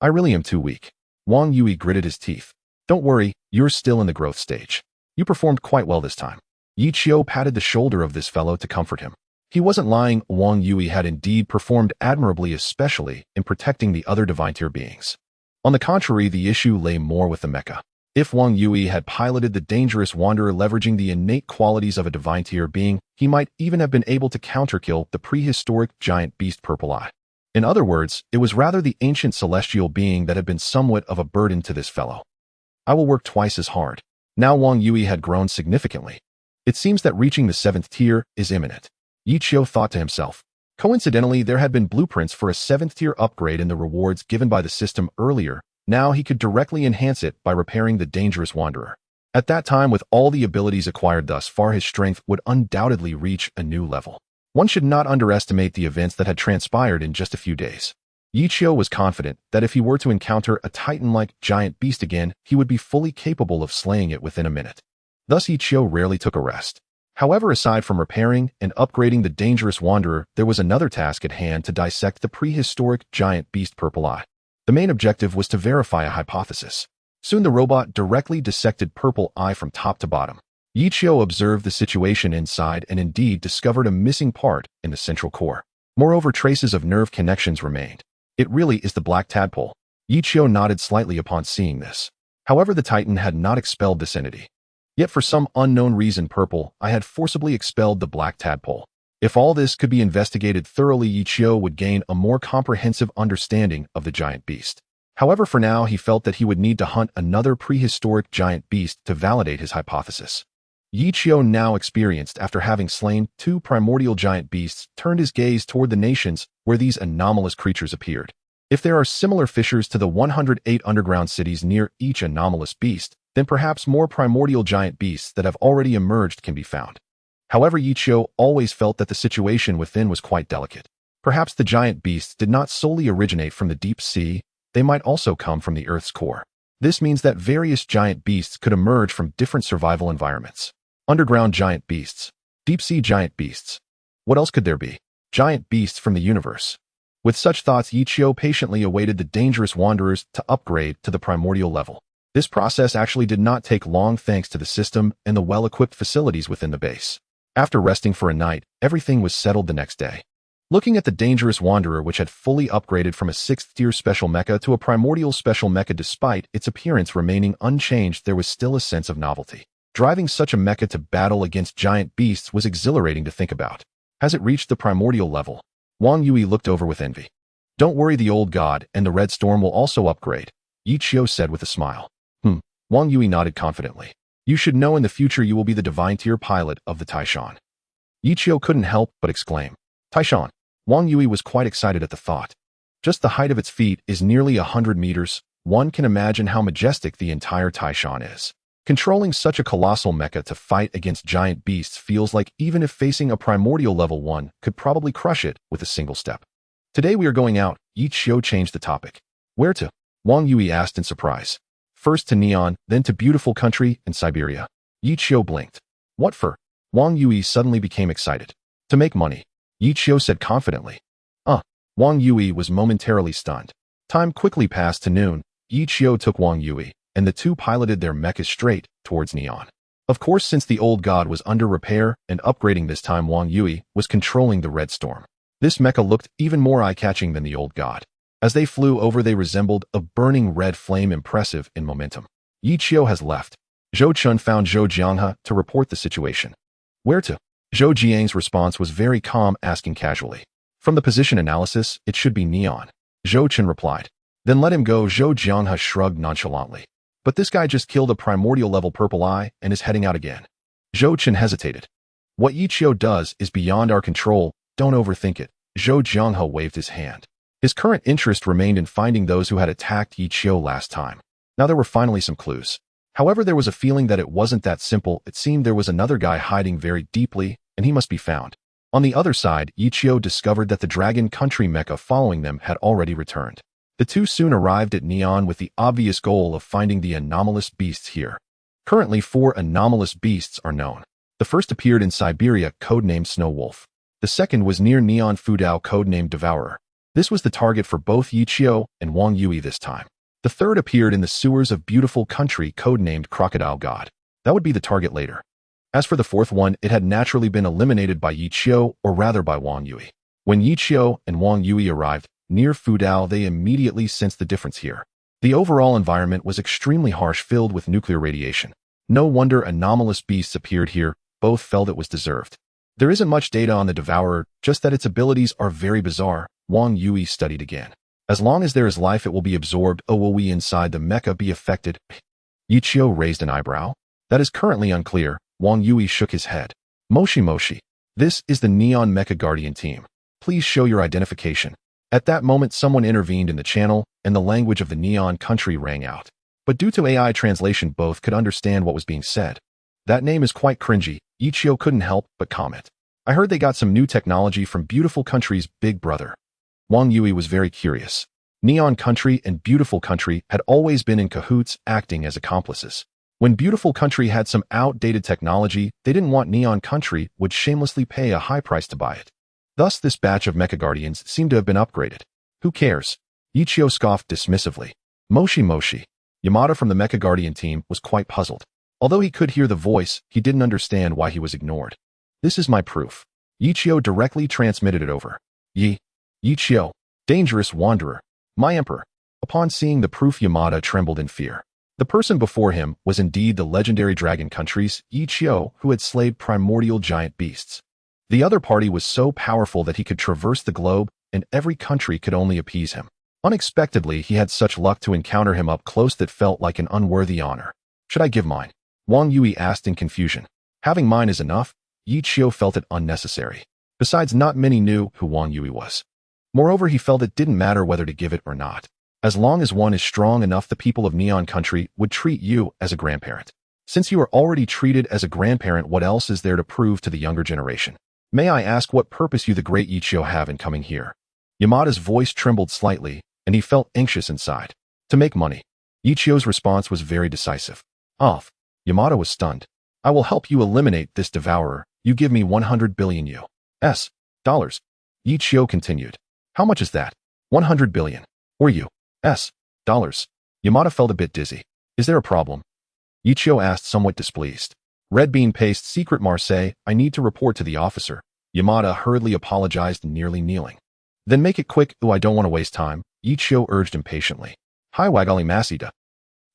I really am too weak. Wang Yui gritted his teeth. Don't worry, you're still in the growth stage. You performed quite well this time. Yi Qiu patted the shoulder of this fellow to comfort him. He wasn't lying. Wang Yui had indeed performed admirably, especially in protecting the other divine tier beings. On the contrary, the issue lay more with the mecha. If Wang Yui had piloted the dangerous wanderer leveraging the innate qualities of a divine tier being, he might even have been able to counterkill the prehistoric giant beast Purple Eye. In other words, it was rather the ancient celestial being that had been somewhat of a burden to this fellow. I will work twice as hard. Now Wang Yui had grown significantly. It seems that reaching the 7th tier is imminent. Yi Qiu thought to himself. Coincidentally, there had been blueprints for a 7th tier upgrade in the rewards given by the system earlier. Now he could directly enhance it by repairing the dangerous wanderer. At that time, with all the abilities acquired thus far, his strength would undoubtedly reach a new level. One should not underestimate the events that had transpired in just a few days. Yi Qiu was confident that if he were to encounter a titan-like giant beast again, he would be fully capable of slaying it within a minute. Thus Yi Qiu rarely took a rest. However, aside from repairing and upgrading the dangerous wanderer, there was another task at hand: to dissect the prehistoric giant beast Purple Eye. The main objective was to verify a hypothesis. Soon the robot directly dissected Purple Eye from top to bottom. Yi Qiu observed the situation inside and indeed discovered a missing part in the central core. Moreover, traces of nerve connections remained. It really is the black tadpole. Yi Qiu nodded slightly upon seeing this. However, the Titan had not expelled this entity. Yet for some unknown reason, Purple Eye had forcibly expelled the black tadpole. If all this could be investigated thoroughly, Yi Qiu would gain a more comprehensive understanding of the giant beast. However, for now, he felt that he would need to hunt another prehistoric giant beast to validate his hypothesis. Yi Qiu, now experienced after having slain 2 primordial giant beasts, turned his gaze toward the nations where these anomalous creatures appeared. If there are similar fissures to the 108 underground cities near each anomalous beast, then perhaps more primordial giant beasts that have already emerged can be found. However, Yi Qiu always felt that the situation within was quite delicate. Perhaps the giant beasts did not solely originate from the deep sea, they might also come from the Earth's core. This means that various giant beasts could emerge from different survival environments. Underground giant beasts. Deep sea giant beasts. What else could there be? Giant beasts from the universe. With such thoughts, Yi Qiu patiently awaited the dangerous wanderers to upgrade to the primordial level. This process actually did not take long thanks to the system and the well-equipped facilities within the base. After resting for a night, everything was settled the next day. Looking at the dangerous wanderer, which had fully upgraded from a 6th tier special mecha to a primordial special mecha, despite its appearance remaining unchanged, there was still a sense of novelty. Driving such a mecha to battle against giant beasts was exhilarating to think about. Has it reached the primordial level? Wang Yui looked over with envy. Don't worry, the old god and the red storm will also upgrade, Yi Qiu said with a smile. Wang Yui nodded confidently. You should know in the future you will be the divine tier pilot of the Taishan. Yi Qiu couldn't help but exclaim. Taishan. Wang Yui was quite excited at the thought. Just the height of its feet is nearly 100 meters. One can imagine how majestic the entire Taishan is. Controlling such a colossal mecha to fight against giant beasts feels like even if facing a primordial level one could probably crush it with a single step. Today we are going out. Yi Qiu changed the topic. Where to? Wang Yui asked in surprise. First to Neon, then to beautiful country in Siberia. Yi Qiu blinked. What for? Wang Yui suddenly became excited. To make money, Yi Qiu said confidently. Wang Yui was momentarily stunned. Time quickly passed to noon. Yi Qiu took Wang Yui, and the two piloted their mechas straight towards Neon. Of course, since the old god was under repair and upgrading this time, Wang Yui was controlling the red storm. This mecha looked even more eye-catching than the old god. As they flew over, they resembled a burning red flame, impressive in momentum. Yi Qiu has left. Zhou Chun found Zhou Jianghe to report the situation. Where to? Zhou Jiang's response was very calm, asking casually. From the position analysis, it should be Neon. Zhou Chun replied. Then let him go. Zhou Jianghe shrugged nonchalantly. But this guy just killed a primordial level Purple Eye and is heading out again. Zhou Chun hesitated. What Yi Qiu does is beyond our control. Don't overthink it. Zhou Jianghe waved his hand. His current interest remained in finding those who had attacked Yi Qiu last time. Now there were finally some clues. However, there was a feeling that it wasn't that simple. It seemed there was another guy hiding very deeply, and he must be found. On the other side, Yi Qiu discovered that the Dragon Country mecha following them had already returned. The two soon arrived at Neon with the obvious goal of finding the anomalous beasts here. Currently, 4 anomalous beasts are known. The first appeared in Siberia, codenamed Snow Wolf. The second was near Neon Fudao, codenamed Devourer. This was the target for both Yichio and Wang Yui this time. The third appeared in the sewers of beautiful country codenamed Crocodile God. That would be the target later. As for the fourth one, it had naturally been eliminated by Yichio, or rather by Wang Yui. When Yichio and Wang Yui arrived near Fudao, they immediately sensed the difference here. The overall environment was extremely harsh, filled with nuclear radiation. No wonder anomalous beasts appeared here. Both felt it was deserved. There isn't much data on the Devourer, just that its abilities are very bizarre. Wang Yui studied again. As long as there is life, it will be absorbed. Oh, will we inside the mecha be affected? Yichio raised an eyebrow. That is currently unclear. Wang Yui shook his head. Moshi. This is the Neon Mecha Guardian team. Please show your identification. At that moment, someone intervened in the channel, and the language of the Neon country rang out. But due to AI translation, both could understand what was being said. That name is quite cringy. Ichio couldn't help but comment. I heard they got some new technology from Beautiful Country's big brother. Wang Yui was very curious. Neon Country and Beautiful Country had always been in cahoots, acting as accomplices. When Beautiful Country had some outdated technology, they didn't want Neon Country would shamelessly pay a high price to buy it. Thus, this batch of Mecha Guardians seemed to have been upgraded. Who cares? Ichio scoffed dismissively. Moshi. Yamada from the Mecha Guardian team was quite puzzled. Although he could hear the voice, he didn't understand why he was ignored. This is my proof. Ichio directly transmitted it over. Ichio, dangerous wanderer, my emperor. Upon seeing the proof, Yamada trembled in fear. The person before him was indeed the legendary Dragon Country's Ichio, who had slayed primordial giant beasts. The other party was so powerful that he could traverse the globe, and every country could only appease him. Unexpectedly, he had such luck to encounter him up close that felt like an unworthy honor. Should I give mine? Wang Yui asked in confusion. Having mine is enough. Ichio felt it unnecessary. Besides, not many knew who Wang Yui was. Moreover, he felt it didn't matter whether to give it or not. As long as one is strong enough, the people of Neon Country would treat you as a grandparent. Since you are already treated as a grandparent, what else is there to prove to the younger generation? May I ask what purpose you, the great Ichio, have in coming here? Yamada's voice trembled slightly, and he felt anxious inside. To make money. Ichio's response was very decisive. Off. Yamada was stunned. I will help you eliminate this devourer. You give me 100 billion US dollars. Ichio continued. How much is that? 100 billion. Or US dollars. Yamada felt a bit dizzy. Is there a problem? Ichio asked, somewhat displeased. Red bean paste secret Marseille, I need to report to the officer. Yamada hurriedly apologized, nearly kneeling. Then make it quick. I don't want to waste time. Ichio urged impatiently. Hi wagali masida.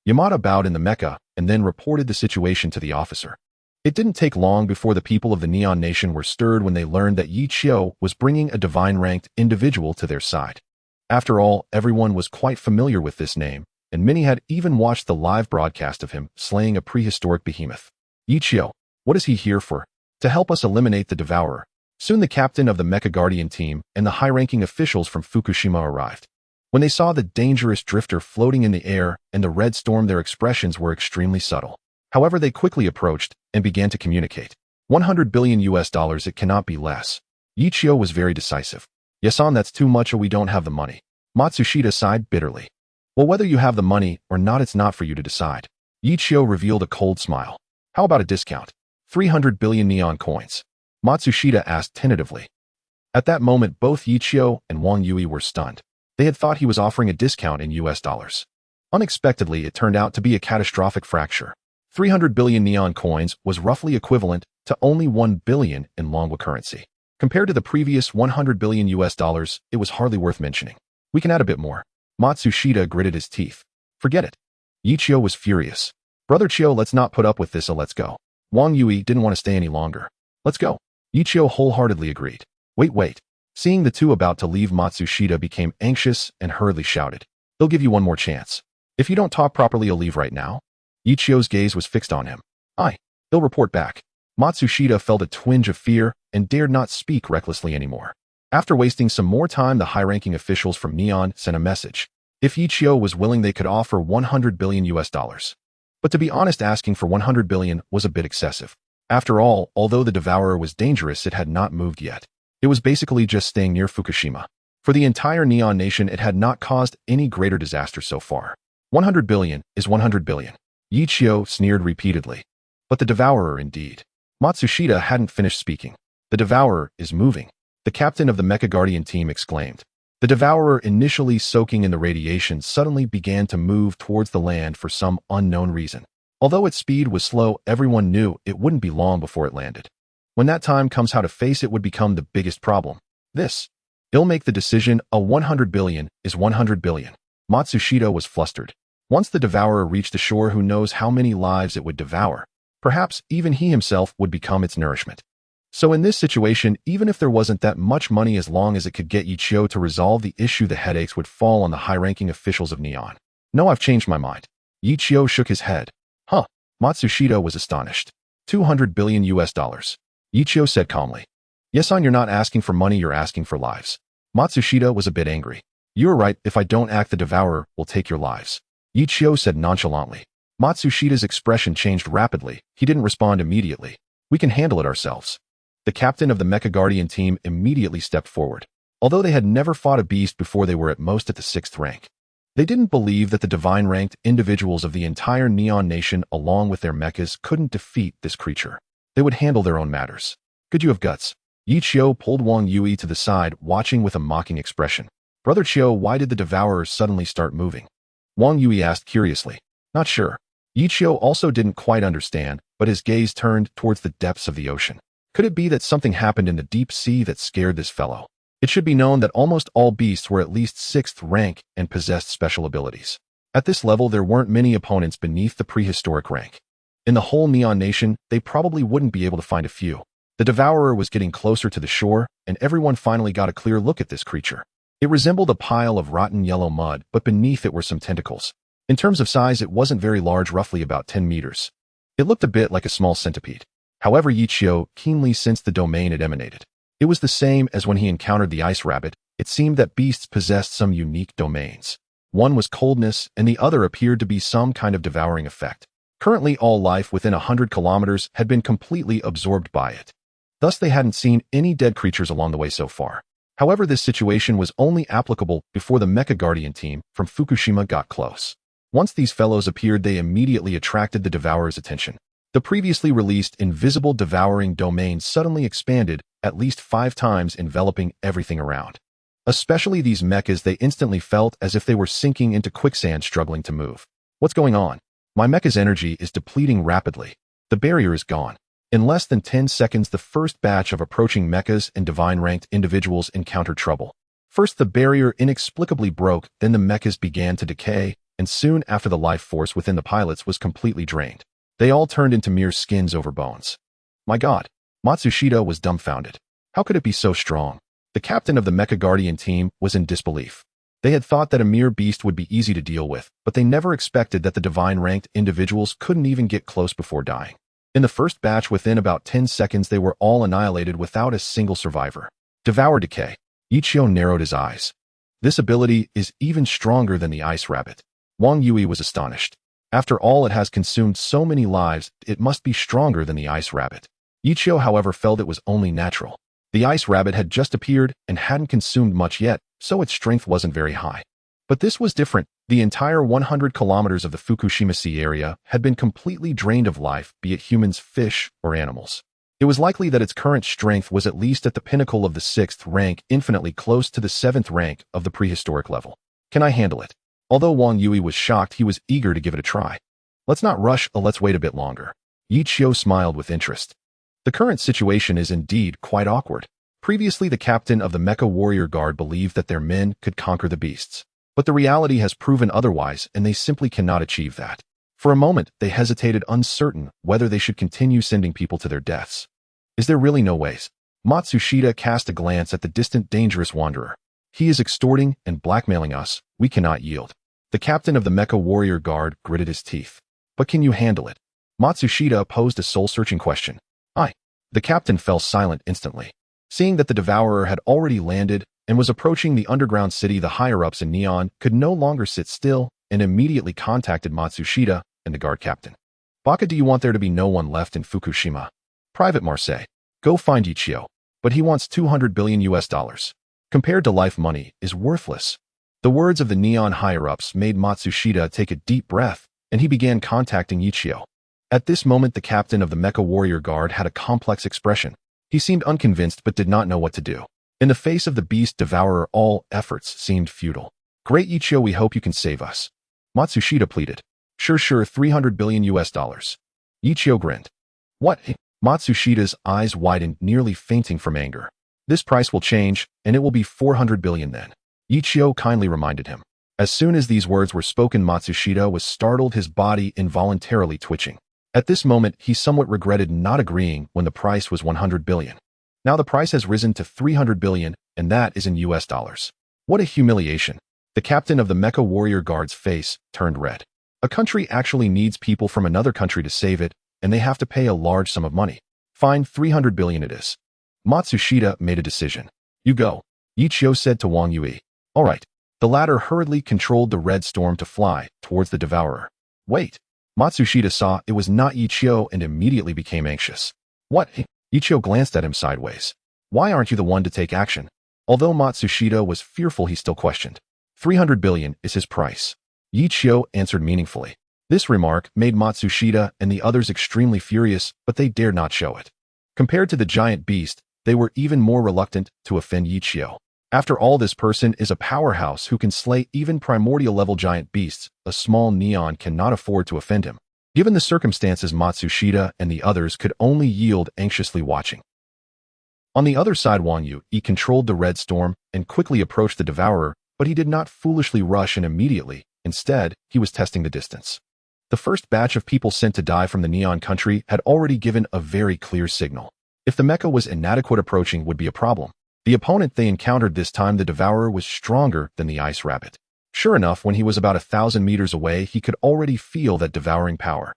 Yamada bowed in the mecha and then reported the situation to the officer. It didn't take long before the people of the Neon Nation were stirred when they learned that Ichio was bringing a divine-ranked individual to their side. After all, everyone was quite familiar with this name, and many had even watched the live broadcast of him slaying a prehistoric behemoth. Ichio, what is he here for? To help us eliminate the devourer. Soon the captain of the Mecha Guardian team and the high-ranking officials from Fukushima arrived. When they saw the dangerous drifter floating in the air and the red storm, their expressions were extremely subtle. However, they quickly approached and began to communicate. 100 billion US dollars, it cannot be less. Ichio was very decisive. Yasan, that's too much, or we don't have the money. Matsushita sighed bitterly. Well, whether you have the money or not, it's not for you to decide. Ichio revealed a cold smile. How about a discount? 300 billion neon coins. Matsushita asked tentatively. At that moment, both Ichio and Wang Yui were stunned. They had thought he was offering a discount in US dollars. Unexpectedly, it turned out to be a catastrophic fracture. 300 billion neon coins was roughly equivalent to only 1 billion in manhwa currency. Compared to the previous 100 billion US dollars, it was hardly worth mentioning. We can add a bit more. Matsushita gritted his teeth. Forget it. Ichio was furious. Brother Chio, let's not put up with this, so let's go. Wang Yui didn't want to stay any longer. Let's go. Ichio wholeheartedly agreed. Wait. Seeing the two about to leave, Matsushita became anxious and hurriedly shouted. They'll give you one more chance. If you don't talk properly, you'll leave right now. Ichio's gaze was fixed on him. He'll report back. Matsushita felt a twinge of fear and dared not speak recklessly anymore. After wasting some more time, the high-ranking officials from Neon sent a message. If Ichio was willing, they could offer 100 billion US dollars. But to be honest, asking for 100 billion was a bit excessive. After all, although the devourer was dangerous, it had not moved yet. It was basically just staying near Fukushima. For the entire Neon Nation, it had not caused any greater disaster so far. 100 billion is 100 billion. Ichio sneered repeatedly. But the devourer indeed. Matsushita hadn't finished speaking. The devourer is moving. The captain of the Mecha Guardian team exclaimed. The devourer, initially soaking in the radiation, suddenly began to move towards the land for some unknown reason. Although its speed was slow, everyone knew it wouldn't be long before it landed. When that time comes, how to face it would become the biggest problem. It'll make the decision. A 100 billion is 100 billion. Matsushita was flustered. Once the devourer reached the shore, who knows how many lives it would devour? Perhaps even he himself would become its nourishment. So in this situation, even if there wasn't that much money, as long as it could get Ichio to resolve the issue, the headaches would fall on the high-ranking officials of Neon. No, I've changed my mind. Ichio shook his head. Huh. Matsushita was astonished. 200 billion US dollars. Ichio said calmly. Yes, you're not asking for money, you're asking for lives. Matsushita was a bit angry. You're right, if I don't act, the devourer will take your lives. Ichio said nonchalantly. Matsushita's expression changed rapidly. He didn't respond immediately. We can handle it ourselves. The captain of the Mecha Guardian team immediately stepped forward. Although they had never fought a beast before, they were at most at the 6th rank. They didn't believe that the divine-ranked individuals of the entire Neon Nation, along with their mechas, couldn't defeat this creature. They would handle their own matters. Could you have guts? Ichio pulled Wang Yui to the side, watching with a mocking expression. Brother Chio, why did the devourer suddenly start moving? Wang Yui asked curiously. Not sure. Ichio also didn't quite understand, but his gaze turned towards the depths of the ocean. Could it be that something happened in the deep sea that scared this fellow? It should be known that almost all beasts were at least 6th rank and possessed special abilities. At this level, there weren't many opponents beneath the prehistoric rank. In the whole Neon Nation, they probably wouldn't be able to find a few. The devourer was getting closer to the shore, and everyone finally got a clear look at this creature. It resembled a pile of rotten yellow mud, but beneath it were some tentacles. In terms of size, it wasn't very large, roughly about 10 meters. It looked a bit like a small centipede. However, Ichio keenly sensed the domain it emanated. It was the same as when he encountered the ice rabbit. It seemed that beasts possessed some unique domains. One was coldness, and the other appeared to be some kind of devouring effect. Currently, all life within 100 kilometers had been completely absorbed by it. Thus, they hadn't seen any dead creatures along the way so far. However, this situation was only applicable before the Mecha Guardian team from Fukushima got close. Once these fellows appeared, they immediately attracted the devourer's attention. The previously released invisible devouring domain suddenly expanded at least 5 times, enveloping everything around. Especially these mechas, they instantly felt as if they were sinking into quicksand, struggling to move. What's going on? My mecha's energy is depleting rapidly. The barrier is gone. In less than 10 seconds, the first batch of approaching mechas and divine-ranked individuals encountered trouble. First, the barrier inexplicably broke, then the mechas began to decay, and soon after the life force within the pilots was completely drained. They all turned into mere skins over bones. My God! Matsushita was dumbfounded. How could it be so strong? The captain of the Mecha Guardian team was in disbelief. They had thought that a mere beast would be easy to deal with, but they never expected that the divine-ranked individuals couldn't even get close before dying. In the first batch, within about 10 seconds, they were all annihilated without a single survivor. Devour decay. Ichio narrowed his eyes. This ability is even stronger than the ice rabbit. Wang Yui was astonished. After all, it has consumed so many lives, it must be stronger than the ice rabbit. Ichio, however, felt it was only natural. The ice rabbit had just appeared and hadn't consumed much yet, so its strength wasn't very high. But this was different. The entire 100 kilometers of the Fukushima Sea area had been completely drained of life, be it humans, fish, or animals. It was likely that its current strength was at least at the pinnacle of the 6th rank, infinitely close to the 7th rank of the prehistoric level. Can I handle it? Although Wang Yui was shocked, he was eager to give it a try. Let's not rush, let's wait a bit longer. Ichio smiled with interest. The current situation is indeed quite awkward. Previously, the captain of the Mecha Warrior Guard believed that their men could conquer the beasts. But the reality has proven otherwise, and they simply cannot achieve that. For a moment, they hesitated, uncertain whether they should continue sending people to their deaths. Is there really no ways? Matsushita cast a glance at the distant, dangerous wanderer. He is extorting and blackmailing us. We cannot yield. The captain of the Mecha Warrior Guard gritted his teeth. But can you handle it? Matsushita posed a soul-searching question. The captain fell silent instantly. Seeing that the devourer had already landed and was approaching the underground city, the higher-ups in Neon could no longer sit still and immediately contacted Matsushita and the guard captain. Baka, do you want there to be no one left in Fukushima? Private Marseille. Go find Ichio. But he wants 200 billion US dollars. Compared to life, money is worthless. The words of the Neon higher-ups made Matsushita take a deep breath, and he began contacting Ichio. At this moment, the captain of the Mecha Warrior Guard had a complex expression. He seemed unconvinced but did not know what to do. In the face of the beast devourer, all efforts seemed futile. Great Ichio, we hope you can save us. Matsushita pleaded. Sure, 300 billion US dollars. Ichio grinned. What? Matsushita's eyes widened, nearly fainting from anger. This price will change, and it will be 400 billion then. Ichio kindly reminded him. As soon as these words were spoken, Matsushita was startled, his body involuntarily twitching. At this moment, he somewhat regretted not agreeing when the price was 100 billion. Now the price has risen to 300 billion, and that is in US dollars. What a humiliation. The captain of the Mecha warrior guard's face turned red. A country actually needs people from another country to save it, and they have to pay a large sum of money. Fine, 300 billion it is. Matsushita made a decision. You go, Ichio said to Wang Yui. All right. The latter hurriedly controlled the red storm to fly towards the devourer. Wait. Matsushita saw it was not Ichio and immediately became anxious. What? Ichio glanced at him sideways. Why aren't you the one to take action? Although Matsushita was fearful, he still questioned. 300 billion is his price. Ichio answered meaningfully. This remark made Matsushita and the others extremely furious, but they dared not show it. Compared to the giant beast, they were even more reluctant to offend Ichio. After all, this person is a powerhouse who can slay even primordial-level giant beasts. A small neon cannot afford to offend him. Given the circumstances, Matsushita and the others could only yield, anxiously watching. On the other side, Wang Yui controlled the red storm and quickly approached the devourer, but he did not foolishly rush in immediately. Instead, he was testing the distance. The first batch of people sent to die from the Neon Country had already given a very clear signal. If the mecha was inadequate, approaching would be a problem. The opponent they encountered this time, the devourer, was stronger than the ice rabbit. Sure enough, when he was about 1,000 meters away, he could already feel that devouring power.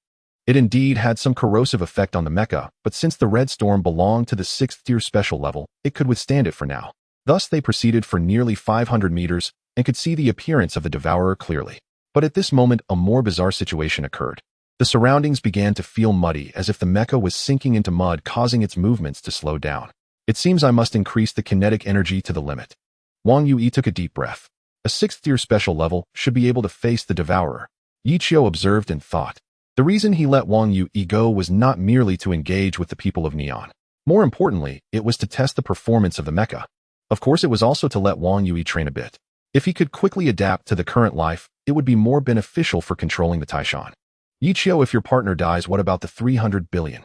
It indeed had some corrosive effect on the mecha, but since the red storm belonged to the 6th tier special level, it could withstand it for now. Thus they proceeded for nearly 500 meters and could see the appearance of the devourer clearly. But at this moment, a more bizarre situation occurred. The surroundings began to feel muddy, as if the mecha was sinking into mud, causing its movements to slow down. It seems I must increase the kinetic energy to the limit. Wang Yui took a deep breath. A 6th tier special level should be able to face the devourer. Ichio observed and thought. The reason he let Wang Yui go was not merely to engage with the people of Neon. More importantly, it was to test the performance of the mecha. Of course, it was also to let Wang Yui train a bit. If he could quickly adapt to the current life, it would be more beneficial for controlling the Taishan. Ichio, if your partner dies, what about the 300 billion?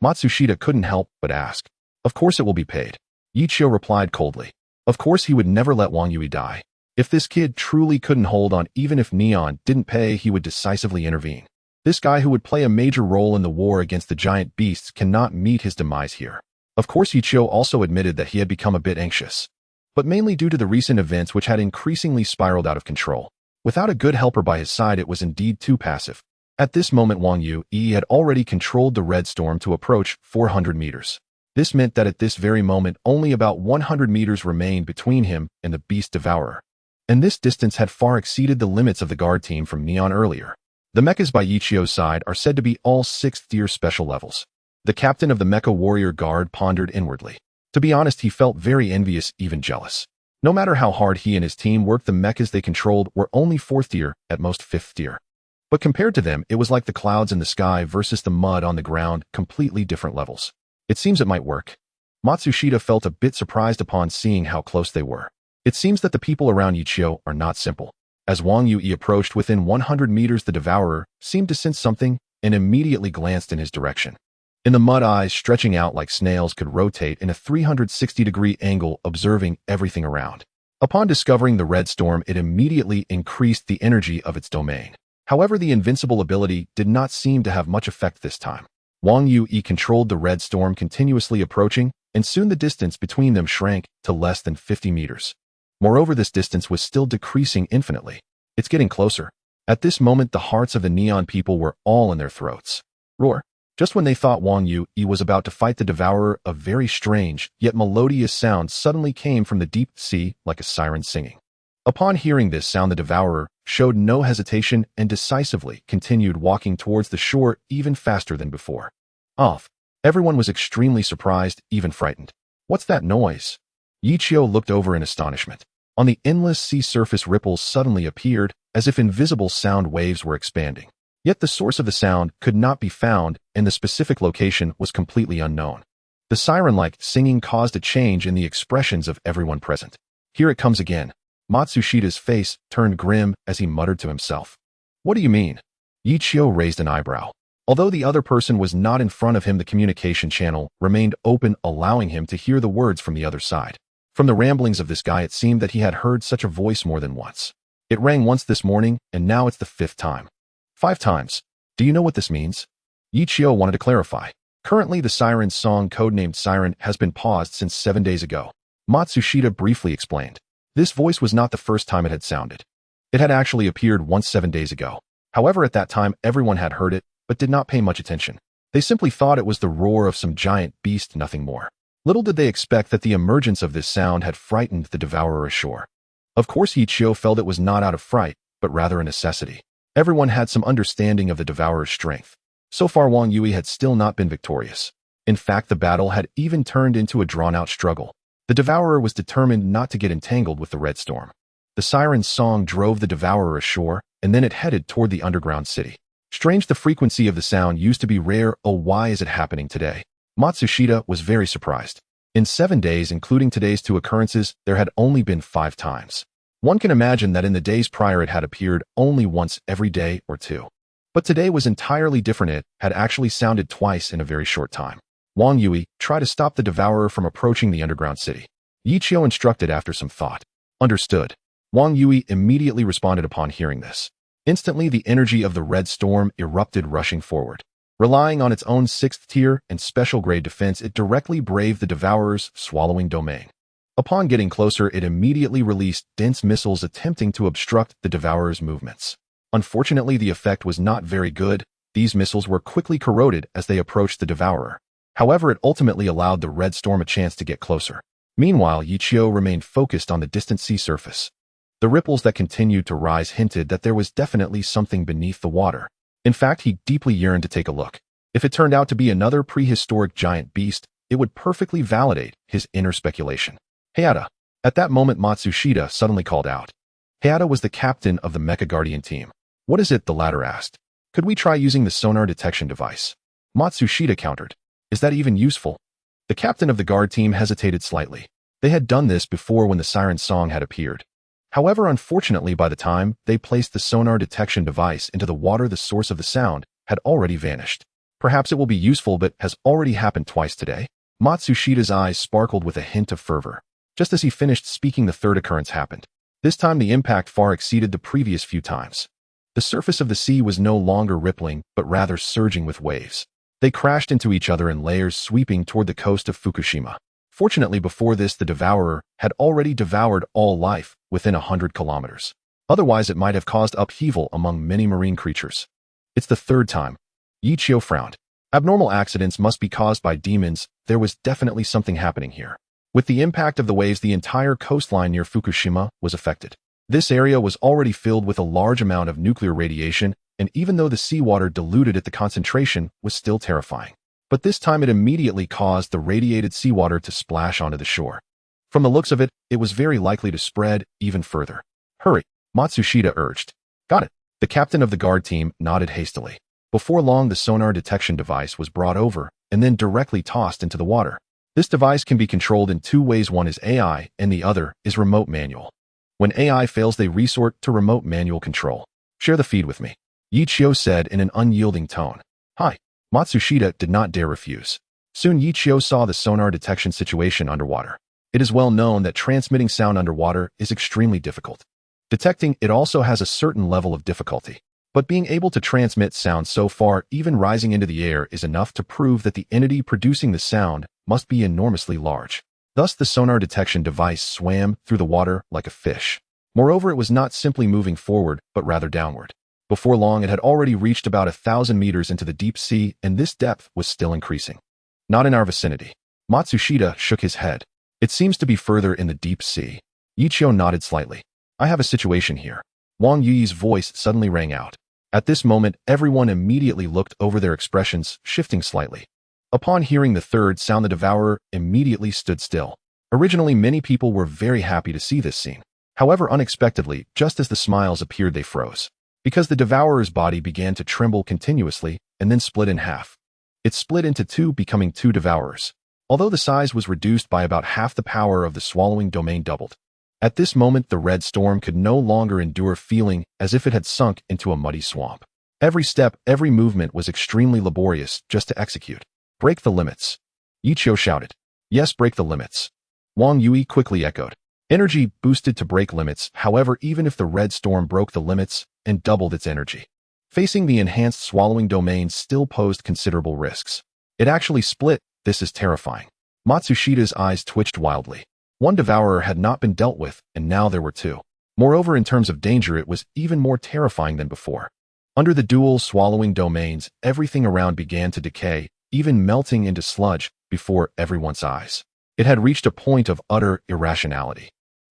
Matsushita couldn't help but ask. Of course it will be paid. Ichio replied coldly. Of course he would never let Wang Yui die. If this kid truly couldn't hold on, even if Neon didn't pay, he would decisively intervene. This guy who would play a major role in the war against the giant beasts cannot meet his demise here. Of course, Ichio also admitted that he had become a bit anxious, but mainly due to the recent events which had increasingly spiraled out of control. Without a good helper by his side, it was indeed too passive. At this moment, Wang Yui had already controlled the red storm to approach 400 meters. This meant that at this very moment, only about 100 meters remained between him and the beast devourer. And this distance had far exceeded the limits of the guard team from Neon earlier. The mechas by Ichio's side are said to be all 6th tier special levels. The captain of the Mecha warrior guard pondered inwardly. To be honest, he felt very envious, even jealous. No matter how hard he and his team worked, the mechas they controlled were only 4th tier, at most 5th tier. But compared to them, it was like the clouds in the sky versus the mud on the ground, completely different levels. It seems it might work. Matsushita felt a bit surprised upon seeing how close they were. It seems that the people around Ichio are not simple. As Wang Yui approached within 100 meters, the devourer seemed to sense something and immediately glanced in his direction. In the mud, eyes stretching out like snails could rotate in a 360-degree angle, observing everything around. Upon discovering the red storm, it immediately increased the energy of its domain. However, the invincible ability did not seem to have much effect this time. Wang Yui controlled the red storm, continuously approaching, and soon the distance between them shrank to less than 50 meters. Moreover, this distance was still decreasing infinitely. It's getting closer. At this moment, the hearts of the Neon people were all in their throats. Roar. Just when they thought Wang Yui was about to fight the devourer, a very strange, yet melodious sound suddenly came from the deep sea, like a siren singing. Upon hearing this sound, the devourer showed no hesitation and decisively continued walking towards the shore, even faster than before. Off. Everyone was extremely surprised, even frightened. What's that noise? Ichio looked over in astonishment. On the endless sea surface, ripples suddenly appeared, as if invisible sound waves were expanding. Yet the source of the sound could not be found, and the specific location was completely unknown. The siren-like singing caused a change in the expressions of everyone present. Here it comes again. Matsushida's face turned grim as he muttered to himself. What do you mean? Yichio raised an eyebrow. Although the other person was not in front of him, the communication channel remained open, allowing him to hear the words from the other side. From the ramblings of this guy, it seemed that he had heard such a voice more than once. It rang once this morning, and now it's the 5th time. 5 times. Do you know what this means? Yichio wanted to clarify. Currently, the siren's song, codenamed Siren, has been paused since 7 days ago. Matsushita briefly explained. This voice was not the first time it had sounded. It had actually appeared once 7 days ago. However, at that time, everyone had heard it, but did not pay much attention. They simply thought it was the roar of some giant beast, nothing more. Little did they expect that the emergence of this sound had frightened the devourer ashore. Of course, Yichio felt it was not out of fright, but rather a necessity. Everyone had some understanding of the devourer's strength. So far, Wang Yui had still not been victorious. In fact, the battle had even turned into a drawn-out struggle. The devourer was determined not to get entangled with the red storm. The siren's song drove the devourer ashore, and then it headed toward the underground city. Strange, the frequency of the sound used to be rare. Oh, why is it happening today? Matsushita was very surprised. In 7 days, including today's 2 occurrences, there had only been 5 times. One can imagine that in the days prior it had appeared only once every day or 2. But today was entirely different. It had actually sounded twice in a very short time. Wang Yui, try to stop the devourer from approaching the underground city. Yichio instructed after some thought. Understood. Wang Yui immediately responded upon hearing this. Instantly, the energy of the red storm erupted, rushing forward. Relying on its own 6th tier and special grade defense, it directly braved the devourer's swallowing domain. Upon getting closer, it immediately released dense missiles attempting to obstruct the devourer's movements. Unfortunately, the effect was not very good. These missiles were quickly corroded as they approached the devourer. However, it ultimately allowed the red storm a chance to get closer. Meanwhile, Yichio remained focused on the distant sea surface. The ripples that continued to rise hinted that there was definitely something beneath the water. In fact, he deeply yearned to take a look. If it turned out to be another prehistoric giant beast, it would perfectly validate his inner speculation. Hayata. At that moment, Matsushita suddenly called out. Hayata was the captain of the Mecha Guardian team. What is it? The latter asked. Could we try using the sonar detection device? Matsushita countered. Is that even useful? The captain of the guard team hesitated slightly. They had done this before when the siren song had appeared. However, unfortunately, by the time they placed the sonar detection device into the water, the source of the sound had already vanished. Perhaps it will be useful, but has already happened twice today. Matsushita's eyes sparkled with a hint of fervor. Just as he finished speaking, the 3rd occurrence happened. This time, the impact far exceeded the previous few times. The surface of the sea was no longer rippling, but rather surging with waves. They crashed into each other in layers, sweeping toward the coast of Fukushima. Fortunately, before this, the devourer had already devoured all life within 100 kilometers. Otherwise, it might have caused upheaval among many marine creatures. It's the 3rd time. Yichio frowned. Abnormal accidents must be caused by demons. There was definitely something happening here. With the impact of the waves, the entire coastline near Fukushima was affected. This area was already filled with a large amount of nuclear radiation, and even though the seawater diluted it, the concentration was still terrifying. But this time it immediately caused the radiated seawater to splash onto the shore. From the looks of it, it was very likely to spread even further. Hurry, Matsushita urged. Got it. The captain of the guard team nodded hastily. Before long, the sonar detection device was brought over and then directly tossed into the water. This device can be controlled in 2 ways. One is AI and the other is remote manual. When AI fails, they resort to remote manual control. Share the feed with me, Yichio said in an unyielding tone. Hi. Matsushita did not dare refuse. Soon Yichio saw the sonar detection situation underwater. It is well known that transmitting sound underwater is extremely difficult. Detecting it also has a certain level of difficulty. But being able to transmit sound so far, even rising into the air, is enough to prove that the entity producing the sound must be enormously large. Thus, the sonar detection device swam through the water like a fish. Moreover, it was not simply moving forward, but rather downward. Before long, it had already reached about 1,000 meters into the deep sea, and this depth was still increasing. Not in our vicinity. Matsushita shook his head. It seems to be further in the deep sea. Yichio nodded slightly. I have a situation here. Wang Yui's voice suddenly rang out. At this moment, everyone immediately looked over, their expressions shifting slightly. Upon hearing the 3rd sound, the devourer immediately stood still. Originally, many people were very happy to see this scene. However, unexpectedly, just as the smiles appeared, they froze. Because the devourer's body began to tremble continuously and then split in half. It split into 2, becoming 2 devourers. although the size was reduced by about half the power of the swallowing domain doubled. At this moment, the red storm could no longer endure, feeling as if it had sunk into a muddy swamp. Every step, every movement was extremely laborious just to execute. Break the limits. Yichio shouted. Yes, break the limits. Wang Yui quickly echoed. Energy boosted to break limits, however, even if the red storm broke the limits and doubled its energy. Facing the enhanced swallowing domain still posed considerable risks. It actually split. This is terrifying. Matsushida's eyes twitched wildly. One devourer had not been dealt with, and now there were two. Moreover, in terms of danger, it was even more terrifying than before. Under the dual swallowing domains, everything around began to decay, even melting into sludge before everyone's eyes. It had reached a point of utter irrationality.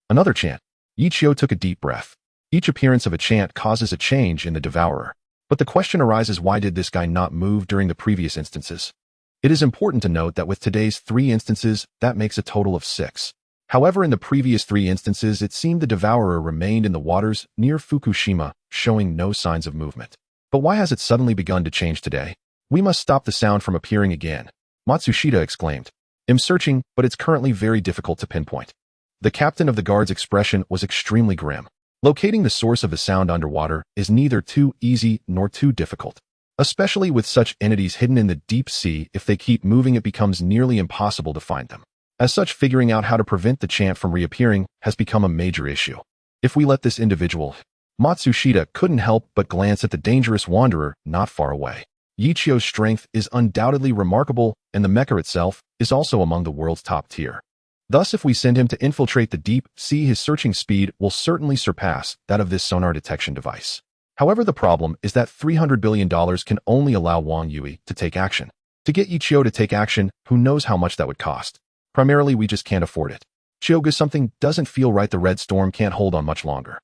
Another chant. Yichio took a deep breath. Each appearance of a chant causes a change in the devourer. But the question arises, why did this guy not move during the previous instances? It is important to note that with today's 3 instances, that makes a total of 6. However, in the previous 3 instances, it seemed the devourer remained in the waters near Fukushima, showing no signs of movement. But why has it suddenly begun to change today? We must stop the sound from appearing again, Matsushita exclaimed. I'm searching, but it's currently very difficult to pinpoint. The captain of the guard's expression was extremely grim. Locating the source of the sound underwater is neither too easy nor too difficult. Especially with such entities hidden in the deep sea, if they keep moving, it becomes nearly impossible to find them. As such, figuring out how to prevent the chant from reappearing has become a major issue. If we let this individual, Matsushita couldn't help but glance at the dangerous wanderer not far away. Yichio's strength is undoubtedly remarkable, and the mecha itself is also among the world's top tier. Thus, if we send him to infiltrate the deep sea, his searching speed will certainly surpass that of this sonar detection device. However, the problem is that $300 billion can only allow Wang Yui to take action. To get Yichio to take action, who knows how much that would cost? Primarily, we just can't afford it. Chioga, something doesn't feel right. The red storm can't hold on much longer.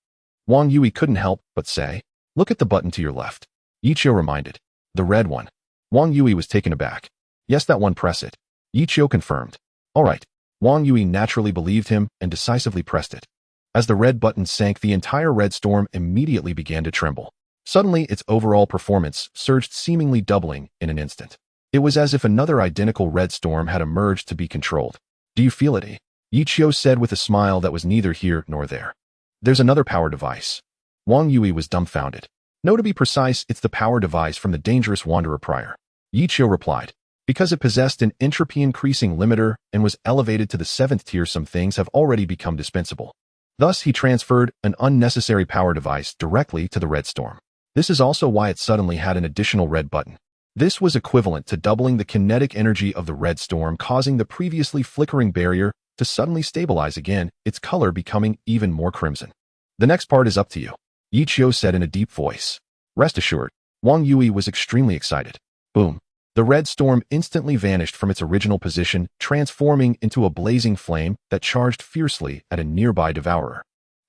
Wang Yui couldn't help but say, look at the button to your left. Yichio reminded. The red one. Wang Yui was taken aback. Yes, that one, press it. Yichio confirmed. All right. Wang Yui naturally believed him and decisively pressed it. As the red button sank, the entire red storm immediately began to tremble. Suddenly, its overall performance surged, seemingly doubling in an instant. It was as if another identical red storm had emerged to be controlled. Do you feel it? Yichio said with a smile that was neither here nor there. There's another power device. Wang Yui was dumbfounded. No, to be precise, it's the power device from the dangerous wanderer prior. Yichio replied. Because it possessed an entropy increasing limiter and was elevated to the 7th tier, some things have already become dispensable. Thus, he transferred an unnecessary power device directly to the red storm. This is also why it suddenly had an additional red button. This was equivalent to doubling the kinetic energy of the red storm, causing the previously flickering barrier to suddenly stabilize again, its color becoming even more crimson. The next part is up to you, Yichio said in a deep voice. Rest assured, Wang Yui was extremely excited. Boom. The red storm instantly vanished from its original position, transforming into a blazing flame that charged fiercely at a nearby devourer.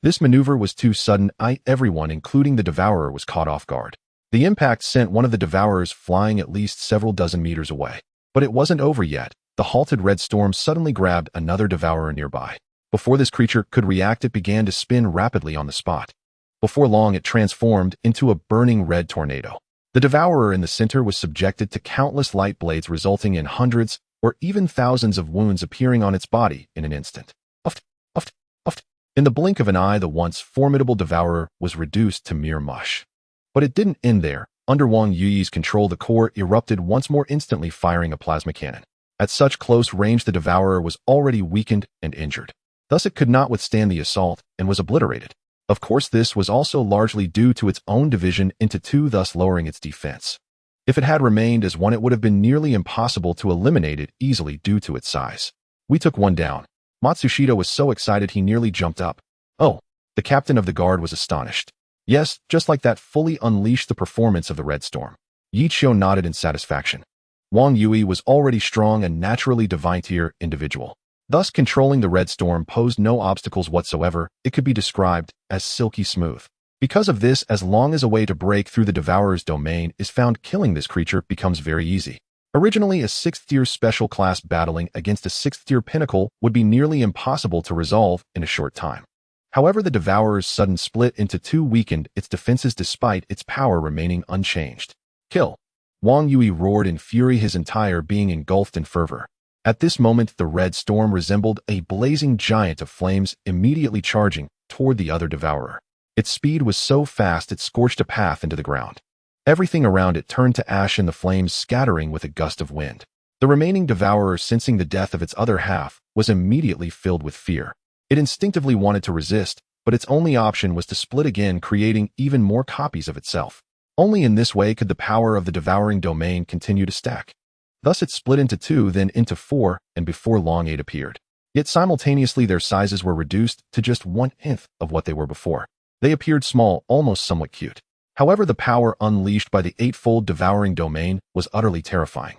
This maneuver was too sudden. Everyone, including the devourer, was caught off guard. The impact sent one of the devourers flying at least several dozen meters away. But it wasn't over yet. The halted red storm suddenly grabbed another devourer nearby. Before this creature could react, it began to spin rapidly on the spot. Before long, it transformed into a burning red tornado. The devourer in the center was subjected to countless light blades, resulting in hundreds or even thousands of wounds appearing on its body in an instant. Uft, uft, uft. In the blink of an eye, the once formidable devourer was reduced to mere mush. But it didn't end there. Under Wang Yui's control, the core erupted once more, instantly firing a plasma cannon. At such close range, the devourer was already weakened and injured. Thus, it could not withstand the assault and was obliterated. Of course, this was also largely due to its own division into 2, thus lowering its defense. If it had remained as one, it would have been nearly impossible to eliminate it easily due to its size. We took one down. Matsushita was so excited he nearly jumped up. Oh, the captain of the guard was astonished. Yes, just like that, fully unleashed the performance of the red storm. Yichio nodded in satisfaction. Wang Yui was already strong and naturally divine tier individual. Thus, controlling the red storm posed no obstacles whatsoever. It could be described as silky smooth. Because of this, as long as a way to break through the devourer's domain is found, killing this creature becomes very easy. Originally, a 6th tier special class battling against a 6th tier pinnacle would be nearly impossible to resolve in a short time. However, the devourer's sudden split into 2 weakened its defenses despite its power remaining unchanged. Kill! Wang Yui roared in fury, his entire being engulfed in fervor. At this moment, the red storm resembled a blazing giant of flames immediately charging toward the other devourer. Its speed was so fast it scorched a path into the ground. Everything around it turned to ash in the flames, scattering with a gust of wind. The remaining devourer, sensing the death of its other half, was immediately filled with fear. It instinctively wanted to resist, but its only option was to split again, creating even more copies of itself. Only in this way could the power of the devouring domain continue to stack. Thus it split into 2, then into 4, and before long 8 appeared. Yet simultaneously their sizes were reduced to just 1/10 of what they were before. They appeared small, almost somewhat cute. However, the power unleashed by the 8-fold devouring domain was utterly terrifying.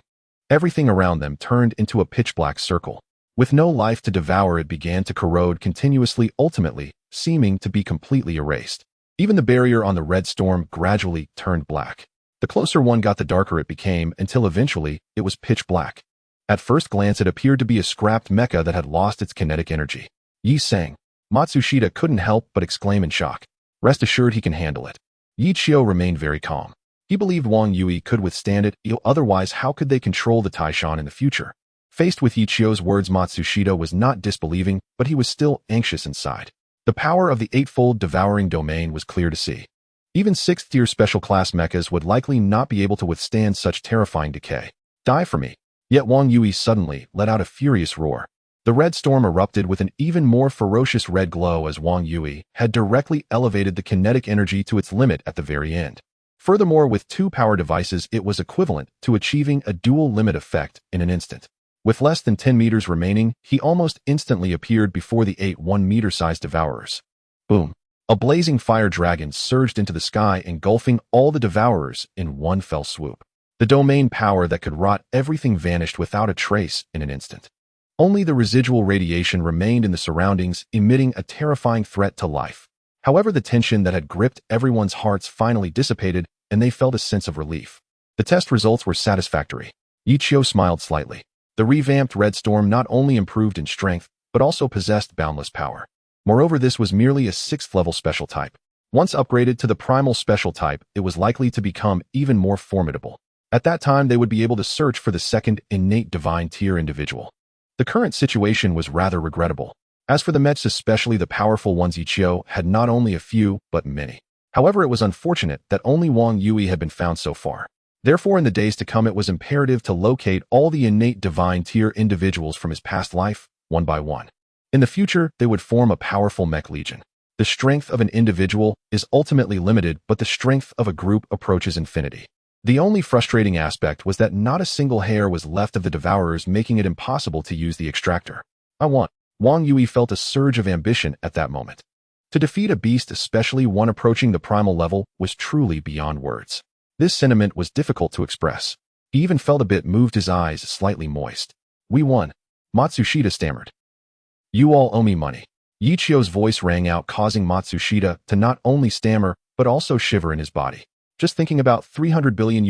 Everything around them turned into a pitch-black circle. With no life to devour, it began to corrode continuously, ultimately seeming to be completely erased. Even the barrier on the red storm gradually turned black. The closer one got, the darker it became, until eventually it was pitch black. At first glance, it appeared to be a scrapped mecha that had lost its kinetic energy. Yi sang. Matsushita couldn't help but exclaim in shock. Rest assured he can handle it. Yi Qiu remained very calm. He believed Wang Yui could withstand it, otherwise how could they control the Taishan in the future? Faced with Yi Qiu's words, Matsushita was not disbelieving, but he was still anxious inside. The power of the 8-fold devouring domain was clear to see. Even 6th-tier special class mechas would likely not be able to withstand such terrifying decay. Die for me. Yet Wang Yui suddenly let out a furious roar. The red storm erupted with an even more ferocious red glow as Wang Yui had directly elevated the kinetic energy to its limit at the very end. Furthermore, with 2 power devices, it was equivalent to achieving a dual limit effect in an instant. With less than 10 meters remaining, he almost instantly appeared before the 8 1-meter-sized devourers. Boom. A blazing fire dragon surged into the sky, engulfing all the devourers in one fell swoop. The domain power that could rot everything vanished without a trace in an instant. Only the residual radiation remained in the surroundings, emitting a terrifying threat to life. However, the tension that had gripped everyone's hearts finally dissipated, and they felt a sense of relief. The test results were satisfactory. Yi Qiu smiled slightly. The revamped red storm not only improved in strength, but also possessed boundless power. Moreover, this was merely a 6th-level special type. Once upgraded to the primal special type, it was likely to become even more formidable. At that time, they would be able to search for the 2nd innate divine tier individual. The current situation was rather regrettable. As for the mechs, especially the powerful ones, Yi Qiu had not only a few, but many. However, it was unfortunate that only Wang Yui had been found so far. Therefore, in the days to come, it was imperative to locate all the innate divine tier individuals from his past life, one by one. In the future, they would form a powerful mech legion. The strength of an individual is ultimately limited, but the strength of a group approaches infinity. The only frustrating aspect was that not a single hair was left of the devourers, making it impossible to use the extractor. Wang Yui felt a surge of ambition at that moment. To defeat a beast, especially one approaching the primal level, was truly beyond words. This sentiment was difficult to express. He even felt a bit moved, his eyes slightly moist. We won. Matsushita stammered. You all owe me money. Yi Qiu's voice rang out, causing Matsushita to not only stammer, but also shiver in his body. Just thinking about $300 billion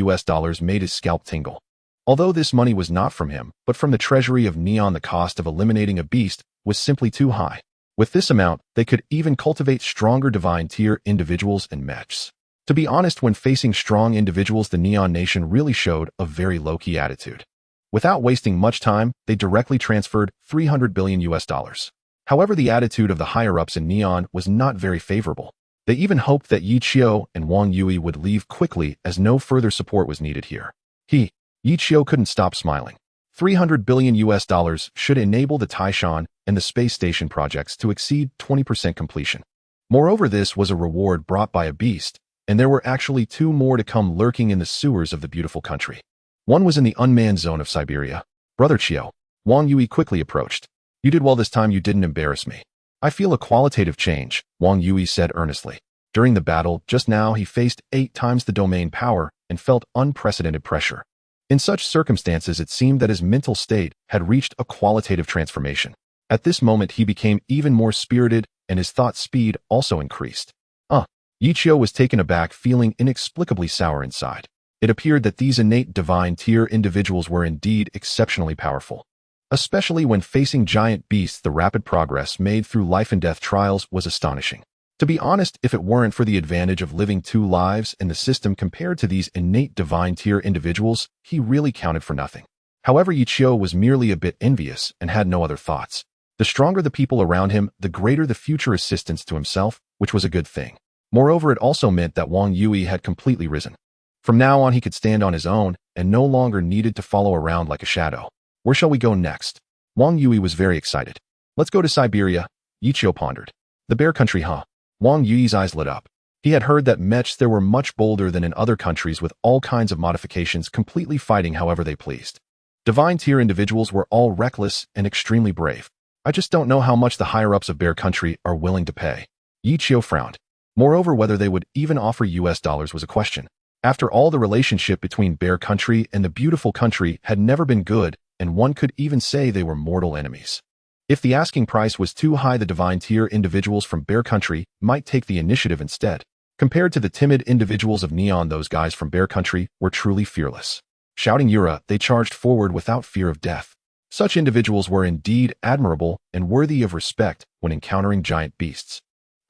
made his scalp tingle. Although this money was not from him, but from the treasury of Neon, the cost of eliminating a beast was simply too high. With this amount, they could even cultivate stronger divine tier individuals and mechs. To be honest, when facing strong individuals, the Neon Nation really showed a very low-key attitude. Without wasting much time, they directly transferred $300 billion. However, the attitude of the higher-ups in Neon was not very favorable. They even hoped that Yi Qiu and Wang Yui would leave quickly, as no further support was needed here. Yi Qiu couldn't stop smiling. $300 billion should enable the Taishan and the space station projects to exceed 20% completion. Moreover, this was a reward brought by a beast, and there were actually 2 more to come lurking in the sewers of the beautiful country. One was in the unmanned zone of Siberia. Brother Qiu, Wang Yui quickly approached. You did well this time, you didn't embarrass me. I feel a qualitative change, Wang Yui said earnestly. During the battle, just now he faced 8 times the domain power and felt unprecedented pressure. In such circumstances, it seemed that his mental state had reached a qualitative transformation. At this moment, he became even more spirited, and his thought speed also increased. Yi Qiu was taken aback, feeling inexplicably sour inside. It appeared that these innate divine tier individuals were indeed exceptionally powerful. Especially when facing giant beasts, the rapid progress made through life and death trials was astonishing. To be honest, if it weren't for the advantage of living 2 lives in the system compared to these innate divine tier individuals, he really counted for nothing. However, Yichio was merely a bit envious and had no other thoughts. The stronger the people around him, the greater the future assistance to himself, which was a good thing. Moreover, it also meant that Wang Yui had completely risen. From now on, he could stand on his own and no longer needed to follow around like a shadow. Where shall we go next? Wang Yui was very excited. Let's go to Siberia, Yichio pondered. The bear country, huh? Wang Yui's eyes lit up. He had heard that mechs there were much bolder than in other countries with all kinds of modifications completely fighting however they pleased. Divine tier individuals were all reckless and extremely brave. I just don't know how much the higher-ups of bear country are willing to pay. Yichio frowned. Moreover, whether they would even offer US dollars was a question. After all, the relationship between bear country and the beautiful country had never been good, and one could even say they were mortal enemies. If the asking price was too high, the divine tier individuals from bear country might take the initiative instead. Compared to the timid individuals of Neon, those guys from bear country were truly fearless. Shouting Yura, they charged forward without fear of death. Such individuals were indeed admirable and worthy of respect when encountering giant beasts.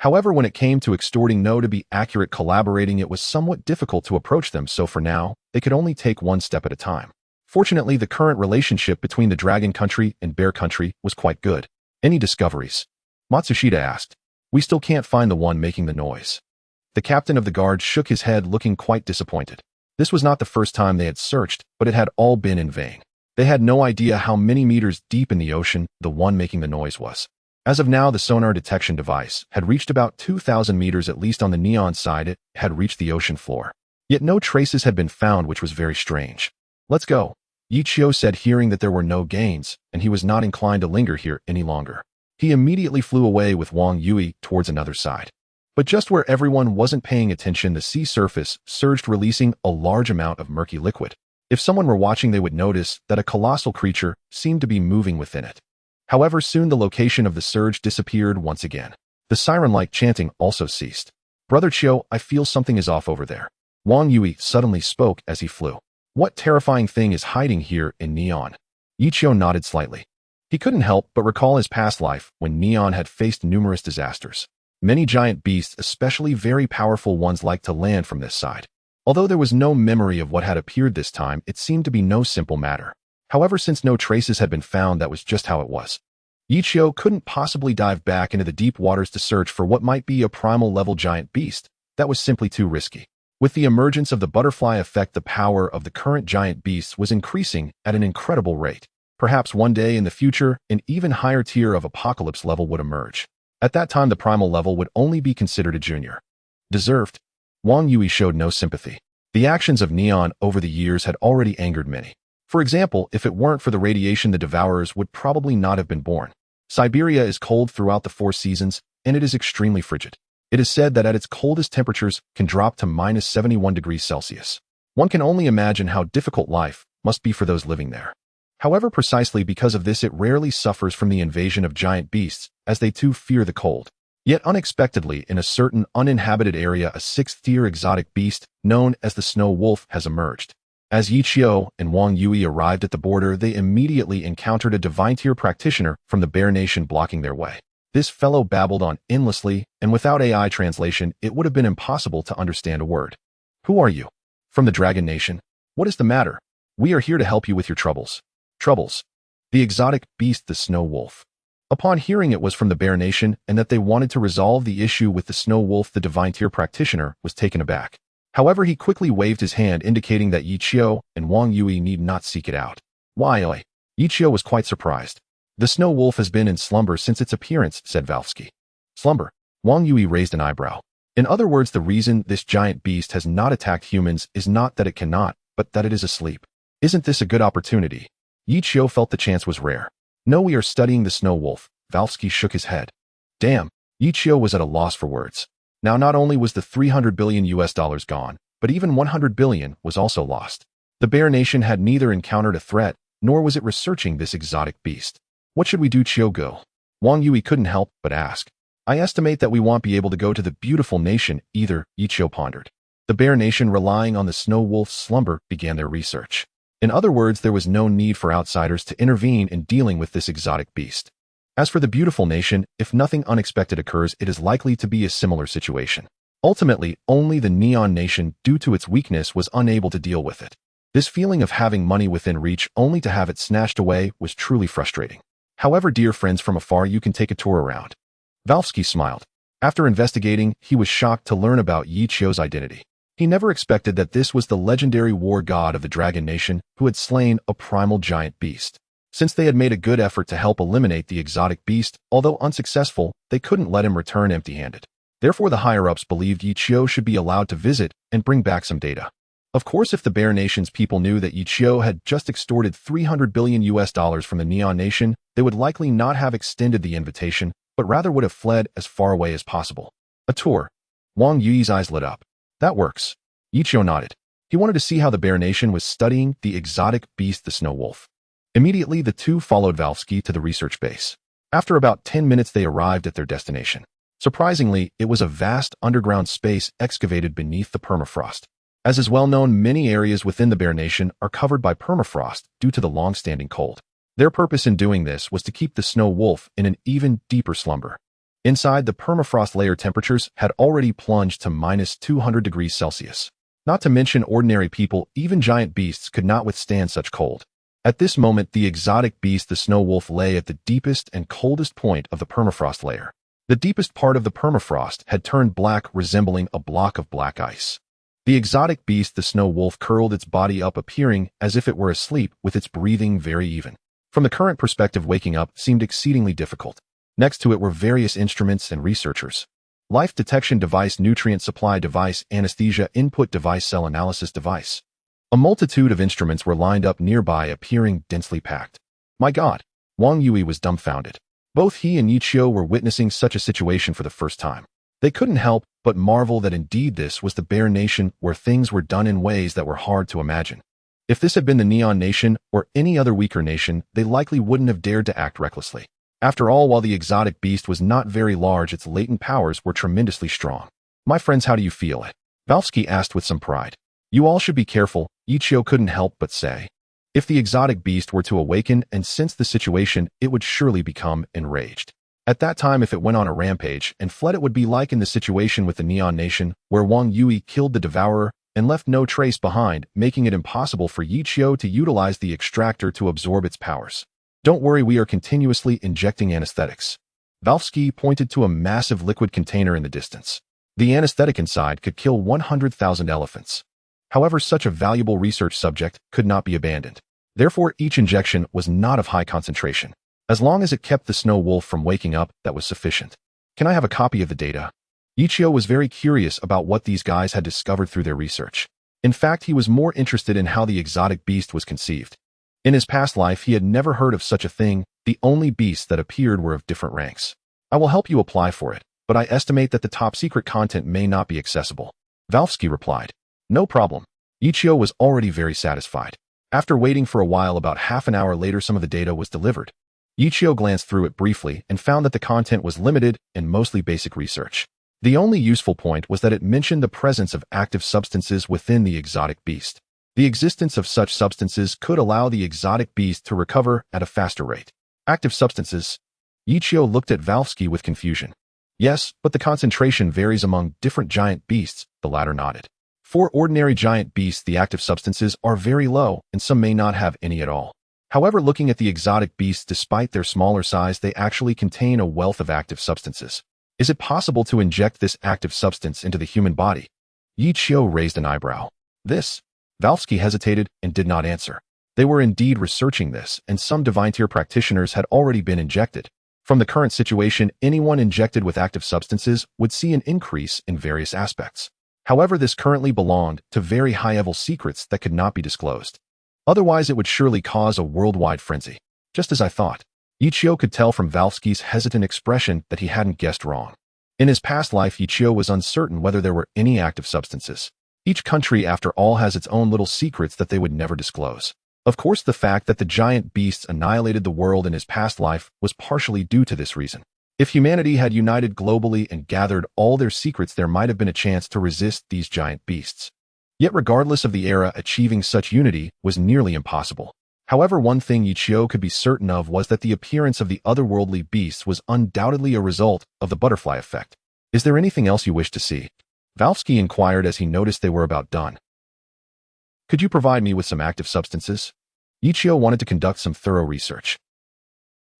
However, when it came to extorting no to be accurate collaborating, it was somewhat difficult to approach them, so for now, they could only take one step at a time. Fortunately, the current relationship between the dragon country and bear country was quite good. Any discoveries? Matsushita asked. We still can't find the one making the noise. The captain of the guard shook his head, looking quite disappointed. This was not the first time they had searched, but it had all been in vain. They had no idea how many meters deep in the ocean the one making the noise was. As of now, the sonar detection device had reached about 2,000 meters, at least on the Neon side. It had reached the ocean floor. Yet no traces had been found, which was very strange. Let's go, Yichio said, hearing that there were no gains, and he was not inclined to linger here any longer. He immediately flew away with Wang Yui towards another side. But just where everyone wasn't paying attention, the sea surface surged, releasing a large amount of murky liquid. If someone were watching, they would notice that a colossal creature seemed to be moving within it. However, soon the location of the surge disappeared once again. The siren-like chanting also ceased. Brother Chio, I feel something is off over there. Wang Yui suddenly spoke as he flew. What terrifying thing is hiding here in Neon? Yichio nodded slightly. He couldn't help but recall his past life when Neon had faced numerous disasters. Many giant beasts, especially very powerful ones, liked to land from this side. Although there was no memory of what had appeared this time, it seemed to be no simple matter. However, since no traces had been found, that was just how it was. Yichio couldn't possibly dive back into the deep waters to search for what might be a primal-level giant beast. That was simply too risky. With the emergence of the butterfly effect, the power of the current giant beasts was increasing at an incredible rate. Perhaps one day in the future, an even higher tier of apocalypse level would emerge. At that time, the primal level would only be considered a junior. Deserved. Wang Yui showed no sympathy. The actions of Neon over the years had already angered many. For example, if it weren't for the radiation, the Devourers would probably not have been born. Siberia is cold throughout the 4 seasons, and it is extremely frigid. It is said that at its coldest temperatures can drop to minus 71 degrees Celsius. One can only imagine how difficult life must be for those living there. However, precisely because of this, it rarely suffers from the invasion of giant beasts, as they too fear the cold. Yet unexpectedly, in a certain uninhabited area, a 6th-tier exotic beast known as the snow wolf has emerged. As Yichio and Wang Yui arrived at the border, they immediately encountered a divine-tier practitioner from the Bear Nation blocking their way. This fellow babbled on endlessly, and without AI translation, it would have been impossible to understand a word. Who are you? From the Dragon Nation? What is the matter? We are here to help you with your troubles. Troubles. The exotic beast, the snow wolf. Upon hearing it was from the Bear Nation and that they wanted to resolve the issue with the snow wolf, the divine-tier practitioner was taken aback. However, he quickly waved his hand, indicating that Yichio and Wang Yui need not seek it out. Why? Yichio was quite surprised. The snow wolf has been in slumber since its appearance, said Valsky. Slumber? Wang Yui raised an eyebrow. In other words, the reason this giant beast has not attacked humans is not that it cannot, but that it is asleep. Isn't this a good opportunity? Yichio felt the chance was rare. No, we are studying the snow wolf. Valsky shook his head. Damn. Yichio was at a loss for words. Now, not only was the $300 billion gone, but even $100 billion was also lost. The Bear Nation had neither encountered a threat, nor was it researching this exotic beast. What should we do, Chiogo? Wang Yui couldn't help but ask. I estimate that we won't be able to go to the beautiful nation either, Yichio pondered. The Bear Nation, relying on the snow wolf's slumber, began their research. In other words, there was no need for outsiders to intervene in dealing with this exotic beast. As for the beautiful nation, if nothing unexpected occurs, it is likely to be a similar situation. Ultimately, only the Neon Nation, due to its weakness, was unable to deal with it. This feeling of having money within reach only to have it snatched away was truly frustrating. However, dear friends, from afar you can take a tour around. Valvsky smiled. After investigating, he was shocked to learn about Yi Chio's identity. He never expected that this was the legendary war god of the Dragon Nation who had slain a primal giant beast. Since they had made a good effort to help eliminate the exotic beast, although unsuccessful, they couldn't let him return empty-handed. Therefore, the higher-ups believed Yi Chio should be allowed to visit and bring back some data. Of course, if the Bear Nation's people knew that Yi Chio had just extorted $300 billion from the Neon Nation, they would likely not have extended the invitation, but rather would have fled as far away as possible. A tour. Wang Yui's eyes lit up. That works. Yi Chio nodded. He wanted to see how the Bear Nation was studying the exotic beast, the snow wolf. Immediately, the two followed Valvsky to the research base. After about 10 minutes, they arrived at their destination. Surprisingly, it was a vast underground space excavated beneath the permafrost. As is well known, many areas within the Bear Nation are covered by permafrost due to the long-standing cold. Their purpose in doing this was to keep the snow wolf in an even deeper slumber. Inside, the permafrost layer temperatures had already plunged to minus 200 degrees Celsius. Not to mention ordinary people, even giant beasts could not withstand such cold. At this moment, the exotic beast, the snow wolf, lay at the deepest and coldest point of the permafrost layer. The deepest part of the permafrost had turned black, resembling a block of black ice. The exotic beast, the snow wolf, curled its body up, appearing as if it were asleep, with its breathing very even. From the current perspective, waking up seemed exceedingly difficult. Next to it were various instruments and researchers. Life detection device, nutrient supply device, anesthesia input device, cell analysis device. A multitude of instruments were lined up nearby, appearing densely packed. My God! Wang Yui was dumbfounded. Both he and Yi Chio were witnessing such a situation for the first time. They couldn't help but marvel that indeed this was the Bear Nation, where things were done in ways that were hard to imagine. If this had been the Neon Nation or any other weaker nation, they likely wouldn't have dared to act recklessly. After all, while the exotic beast was not very large, its latent powers were tremendously strong. My friends, how do you feel? Valvsky asked with some pride. You all should be careful, Yi Chio couldn't help but say. If the exotic beast were to awaken and sense the situation, it would surely become enraged. At that time, if it went on a rampage and fled, it would be like in the situation with the Neon Nation, where Wang Yui killed the devourer and left no trace behind, making it impossible for Yi Chio to utilize the extractor to absorb its powers. Don't worry, we are continuously injecting anesthetics. Valvsky pointed to a massive liquid container in the distance. The anesthetic inside could kill 100,000 elephants. However, such a valuable research subject could not be abandoned. Therefore, each injection was not of high concentration. As long as it kept the snow wolf from waking up, that was sufficient. Can I have a copy of the data? Yi Chio was very curious about what these guys had discovered through their research. In fact, he was more interested in how the exotic beast was conceived. In his past life, he had never heard of such a thing. The only beasts that appeared were of different ranks. I will help you apply for it, but I estimate that the top-secret content may not be accessible. Valvsky replied. No problem. Yi Chio was already very satisfied. After waiting for a while, about half an hour later, some of the data was delivered. Yi Chio glanced through it briefly and found that the content was limited and mostly basic research. The only useful point was that it mentioned the presence of active substances within the exotic beast. The existence of such substances could allow the exotic beast to recover at a faster rate. Active substances? Yi Chio looked at Valvsky with confusion. Yes, but the concentration varies among different giant beasts, the latter nodded. For ordinary giant beasts, the active substances are very low, and some may not have any at all. However, looking at the exotic beasts, despite their smaller size, they actually contain a wealth of active substances. Is it possible to inject this active substance into the human body? Yi Chio raised an eyebrow. This? Valvsky hesitated and did not answer. They were indeed researching this, and some divine-tier practitioners had already been injected. From the current situation, anyone injected with active substances would see an increase in various aspects. However, this currently belonged to very high-level secrets that could not be disclosed. Otherwise, it would surely cause a worldwide frenzy. Just as I thought. Yi Chio could tell from Valvsky's hesitant expression that he hadn't guessed wrong. In his past life, Yi Chio was uncertain whether there were any active substances. Each country, after all, has its own little secrets that they would never disclose. Of course, the fact that the giant beasts annihilated the world in his past life was partially due to this reason. If humanity had united globally and gathered all their secrets, there might have been a chance to resist these giant beasts. Yet regardless of the era, achieving such unity was nearly impossible. However, one thing Yi Chio could be certain of was that the appearance of the otherworldly beasts was undoubtedly a result of the butterfly effect. Is there anything else you wish to see? Valvsky inquired as he noticed they were about done. Could you provide me with some active substances? Ichio wanted to conduct some thorough research.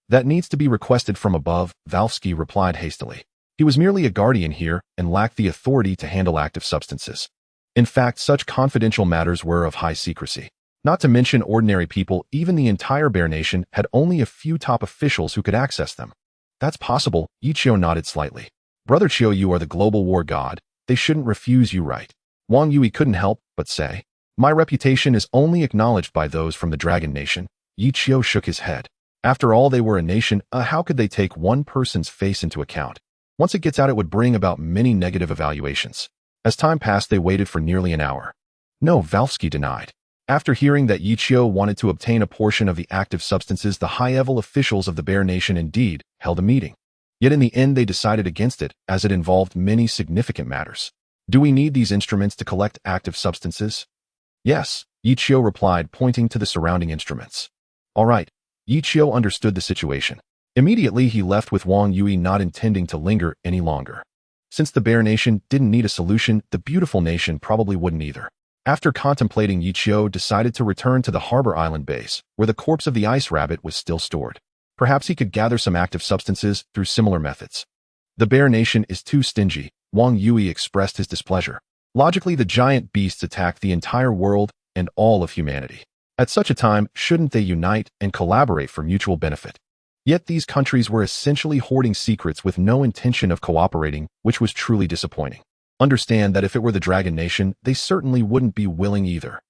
That needs to be requested from above, Valsky replied hastily. He was merely a guardian here and lacked the authority to handle active substances. In fact, such confidential matters were of high secrecy. Not to mention ordinary people, even the entire Bear Nation had only a few top officials who could access them. That's possible, Ichio nodded slightly. Brother Chio, you are the global war god. They shouldn't refuse you, right? Wang Yui couldn't help but say. My reputation is only acknowledged by those from the Dragon Nation. Ichio shook his head. After all, they were a nation, how could they take one person's face into account? Once it gets out, it would bring about many negative evaluations. As time passed, they waited for nearly an hour. No, Valsky denied. After hearing that Ichio wanted to obtain a portion of the active substances, the high-level officials of the Bear Nation indeed held a meeting. Yet in the end, they decided against it, as it involved many significant matters. Do we need these instruments to collect active substances? Yes, Ichio replied, pointing to the surrounding instruments. All right. Ichio understood the situation. Immediately, he left with Wang Yui, not intending to linger any longer. Since the Bear Nation didn't need a solution, the beautiful nation probably wouldn't either. After contemplating, Ichio decided to return to the Harbor Island base, where the corpse of the ice rabbit was still stored. Perhaps he could gather some active substances through similar methods. The Bear Nation is too stingy, Wang Yui expressed his displeasure. Logically, the giant beasts attack the entire world and all of humanity. At such a time, shouldn't they unite and collaborate for mutual benefit? Yet these countries were essentially hoarding secrets with no intention of cooperating, which was truly disappointing. Understand that if it were the Dragon Nation, they certainly wouldn't be willing either.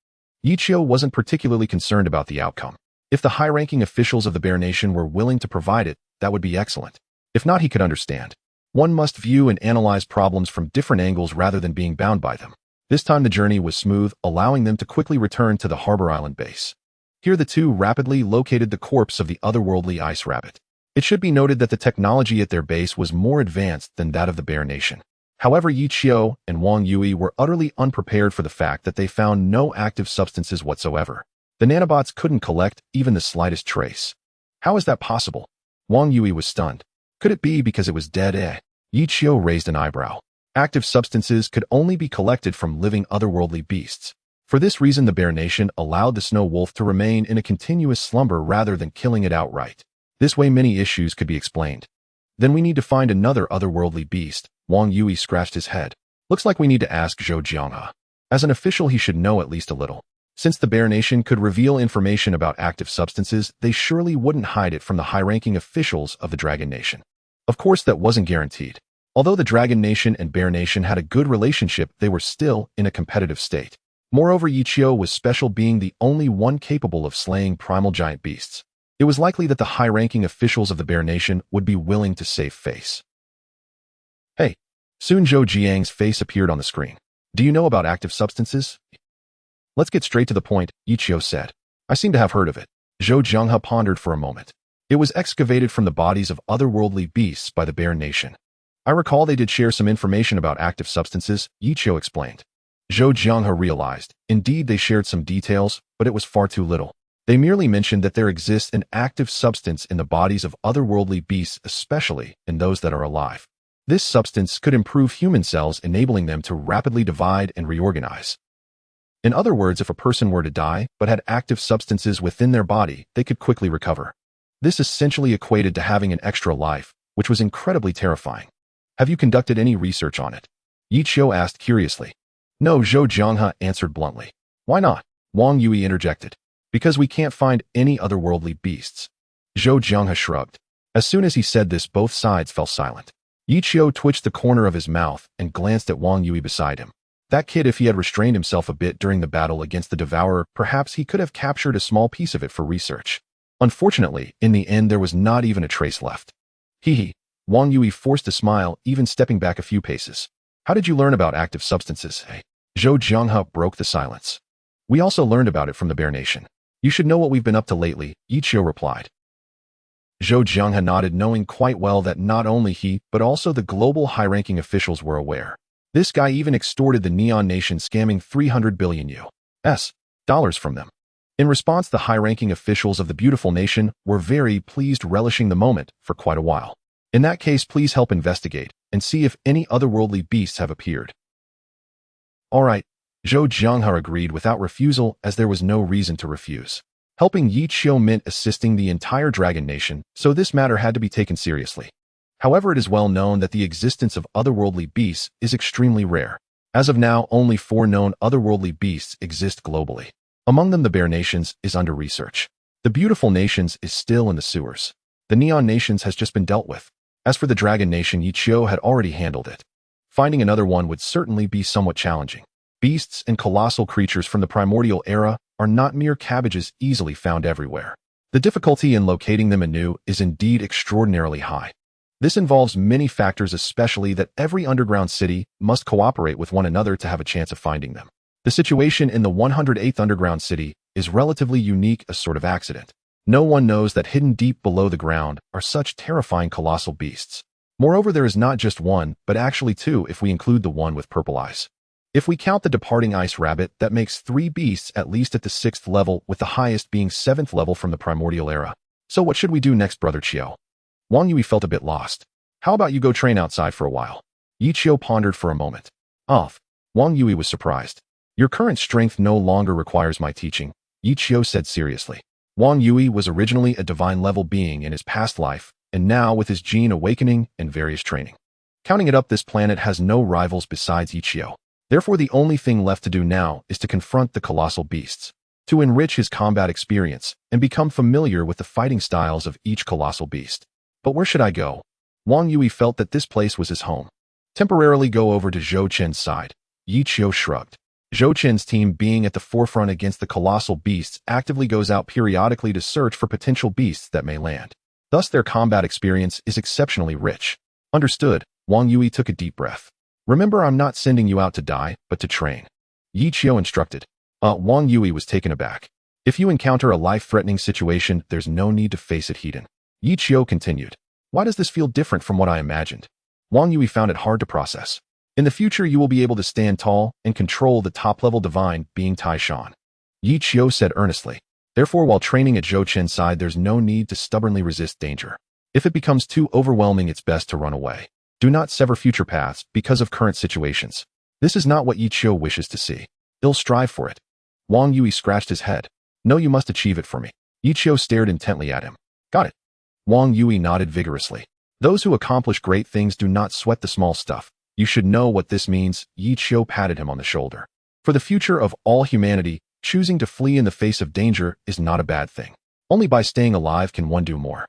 Ichio wasn't particularly concerned about the outcome. If the high-ranking officials of the Bear Nation were willing to provide it, that would be excellent. If not, he could understand. One must view and analyze problems from different angles rather than being bound by them. This time the journey was smooth, allowing them to quickly return to the Harbor Island base. Here the two rapidly located the corpse of the otherworldly ice rabbit. It should be noted that the technology at their base was more advanced than that of the Bear Nation. However, Ichio and Wang Yui were utterly unprepared for the fact that they found no active substances whatsoever. The nanobots couldn't collect even the slightest trace. How is that possible? Wang Yui was stunned. Could it be because it was dead? Ichio raised an eyebrow. Active substances could only be collected from living otherworldly beasts. For this reason, the Bear Nation allowed the snow wolf to remain in a continuous slumber rather than killing it outright. This way, many issues could be explained. Then we need to find another otherworldly beast. Wang Yui scratched his head. Looks like we need to ask Zhou Jianghe. As an official, he should know at least a little. Since the Bear Nation could reveal information about active substances, they surely wouldn't hide it from the high-ranking officials of the Dragon Nation. Of course, that wasn't guaranteed. Although the Dragon Nation and Bear Nation had a good relationship, they were still in a competitive state. Moreover, Ichio was special, being the only one capable of slaying primal giant beasts. It was likely that the high-ranking officials of the Bear Nation would be willing to save face. Hey, soon Zhou Jiang's face appeared on the screen. Do you know about active substances? Let's get straight to the point, Ichio said. I seem to have heard of it. Zhou Jianghe pondered for a moment. It was excavated from the bodies of otherworldly beasts by the Bear Nation. I recall they did share some information about active substances, Ichio explained. Zhou Jianghe realized. Indeed, they shared some details, but it was far too little. They merely mentioned that there exists an active substance in the bodies of otherworldly beasts, especially in those that are alive. This substance could improve human cells, enabling them to rapidly divide and reorganize. In other words, if a person were to die but had active substances within their body, they could quickly recover. This essentially equated to having an extra life, which was incredibly terrifying. Have you conducted any research on it? Ichio asked curiously. No, Zhou Jianghe answered bluntly. Why not? Wang Yui interjected. Because we can't find any otherworldly beasts. Zhou Jianghe shrugged. As soon as he said this, both sides fell silent. Ichio twitched the corner of his mouth and glanced at Wang Yui beside him. That kid, if he had restrained himself a bit during the battle against the Devourer, perhaps he could have captured a small piece of it for research. Unfortunately, in the end, there was not even a trace left. Hee. Wang Yui forced a smile, even stepping back a few paces. How did you learn about active substances? Zhou Jianghe broke the silence. We also learned about it from the Bear Nation. You should know what we've been up to lately, Ichio replied. Zhou Jianghe nodded, knowing quite well that not only he, but also the global high-ranking officials were aware. This guy even extorted the Neon Nation, scamming 300 billion US dollars from them. In response, the high-ranking officials of the beautiful nation were very pleased, relishing the moment for quite a while. In that case, please help investigate and see if any otherworldly beasts have appeared. All right, Zhou Jianghe agreed without refusal as there was no reason to refuse. Helping Yi Qiu meant assisting the entire dragon nation, so this matter had to be taken seriously. However, it is well known that the existence of otherworldly beasts is extremely rare. As of now, only 4 known otherworldly beasts exist globally. Among them, the Bear Nations is under research. The Beautiful Nations is still in the sewers. The Neon Nations has just been dealt with. As for the Dragon Nation, Yi Qiu had already handled it. Finding another one would certainly be somewhat challenging. Beasts and colossal creatures from the primordial era are not mere cabbages easily found everywhere. The difficulty in locating them anew is indeed extraordinarily high. This involves many factors, especially that every underground city must cooperate with one another to have a chance of finding them. The situation in the 108th underground city is relatively unique, a sort of accident. No one knows that hidden deep below the ground are such terrifying colossal beasts. Moreover, there is not just one, but actually 2 if we include the one with purple eyes. If we count the departing ice rabbit, that makes 3 beasts at least at the 6th level, with the highest being 7th level from the primordial era. So what should we do next, Brother Qiu? Wang Yui felt a bit lost. How about you go train outside for a while? Yi Qiu pondered for a moment. Wang Yui was surprised. Your current strength no longer requires my teaching, Yi Qiu said seriously. Wang Yui was originally a divine level being in his past life, and now with his gene awakening and various training. Counting it up, this planet has no rivals besides Yi Qiu. Therefore, the only thing left to do now is to confront the colossal beasts, to enrich his combat experience, and become familiar with the fighting styles of each colossal beast. But where should I go? Wang Yui felt that this place was his home. Temporarily go over to Zhou Qin's side. Yi Qiu shrugged. Zhou Qin's team, being at the forefront against the colossal beasts, actively goes out periodically to search for potential beasts that may land. Thus, their combat experience is exceptionally rich. Understood. Wang Yui took a deep breath. Remember, I'm not sending you out to die, but to train. Yi Qiu instructed. Wang Yui was taken aback. If you encounter a life-threatening situation, there's no need to face it head-on. Yi Qiu continued. Why does this feel different from what I imagined? Wang Yui found it hard to process. In the future, you will be able to stand tall and control the top-level divine being Tai Shan. Yi Qiu said earnestly. Therefore, while training at Zhou Qin's side, there's no need to stubbornly resist danger. If it becomes too overwhelming, it's best to run away. Do not sever future paths because of current situations. This is not what Yi Qiu wishes to see. He'll strive for it. Wang Yui scratched his head. No, you must achieve it for me. Yi Qiu stared intently at him. Got it. Wang Yui nodded vigorously. Those who accomplish great things do not sweat the small stuff. You should know what this means. Yi Qiu patted him on the shoulder. For the future of all humanity, choosing to flee in the face of danger is not a bad thing. Only by staying alive can one do more.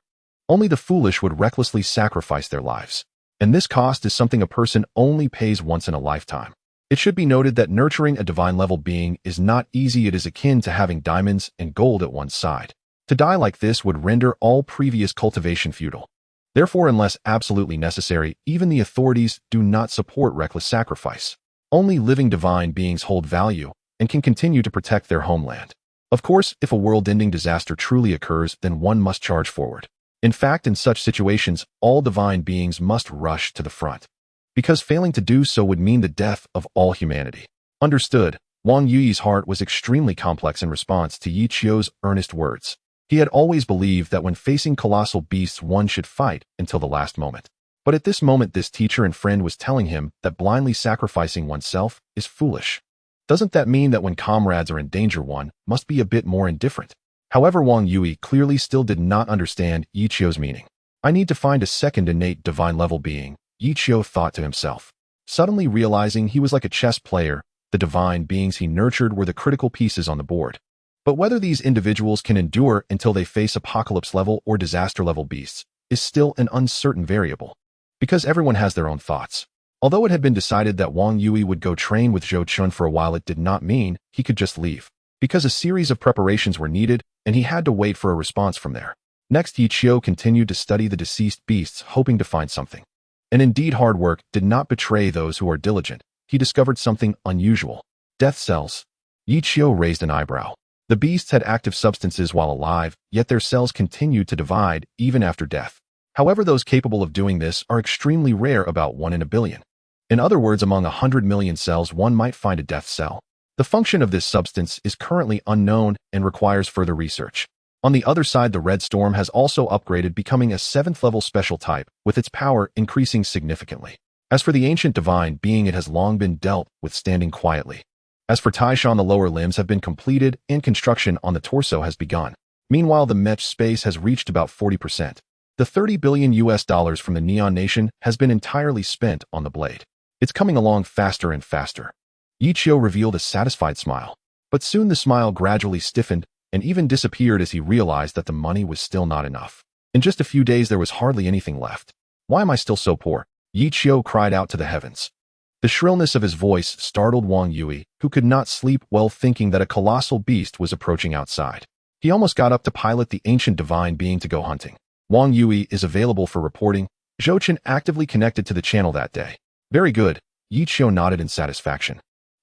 Only the foolish would recklessly sacrifice their lives. And this cost is something a person only pays once in a lifetime. It should be noted that nurturing a divine-level being is not easy. It is akin to having diamonds and gold at one's side. To die like this would render all previous cultivation futile. Therefore, unless absolutely necessary, even the authorities do not support reckless sacrifice. Only living divine beings hold value and can continue to protect their homeland. Of course, if a world-ending disaster truly occurs, then one must charge forward. In fact, in such situations, all divine beings must rush to the front, because failing to do so would mean the death of all humanity. Understood. Wang Yui's heart was extremely complex in response to Yi Qiu's earnest words. He had always believed that when facing colossal beasts, one should fight until the last moment. But at this moment, this teacher and friend was telling him that blindly sacrificing oneself is foolish. Doesn't that mean that when comrades are in danger, one must be a bit more indifferent? However, Wang Yui clearly still did not understand Yi Qiu's meaning. I need to find a second innate divine-level being, Yi Qiu thought to himself. Suddenly realizing he was like a chess player, the divine beings he nurtured were the critical pieces on the board. But whether these individuals can endure until they face apocalypse-level or disaster-level beasts is still an uncertain variable, because everyone has their own thoughts. Although it had been decided that Wang Yui would go train with Zhou Qin for a while, it did not mean he could just leave, because a series of preparations were needed, and he had to wait for a response from there. Next, Yi Qiu continued to study the deceased beasts, hoping to find something. And indeed, hard work did not betray those who are diligent. He discovered something unusual. Death cells. Yi Qiu raised an eyebrow. The beasts had active substances while alive, yet their cells continued to divide even after death. However, those capable of doing this are extremely rare, about 1 in a billion. In other words, among 100 million cells, one might find a death cell. The function of this substance is currently unknown and requires further research. On the other side, the Red Storm has also upgraded, becoming a 7th-level special type, with its power increasing significantly. As for the ancient divine being, it has long been dealt with standing quietly. As for Taishan, the lower limbs have been completed and construction on the torso has begun. Meanwhile, the mech space has reached about 40%. The $30 billion from the Neon Nation has been entirely spent on the blade. It's coming along faster and faster. Yichio revealed a satisfied smile. But soon the smile gradually stiffened and even disappeared as he realized that the money was still not enough. In just a few days there was hardly anything left. Why am I still so poor? Yichio cried out to the heavens. The shrillness of his voice startled Wang Yui, who could not sleep well thinking that a colossal beast was approaching outside. He almost got up to pilot the ancient divine being to go hunting. Wang Yui is available for reporting. Zhouchen actively connected to the channel that day. Very good. Yichio nodded in satisfaction.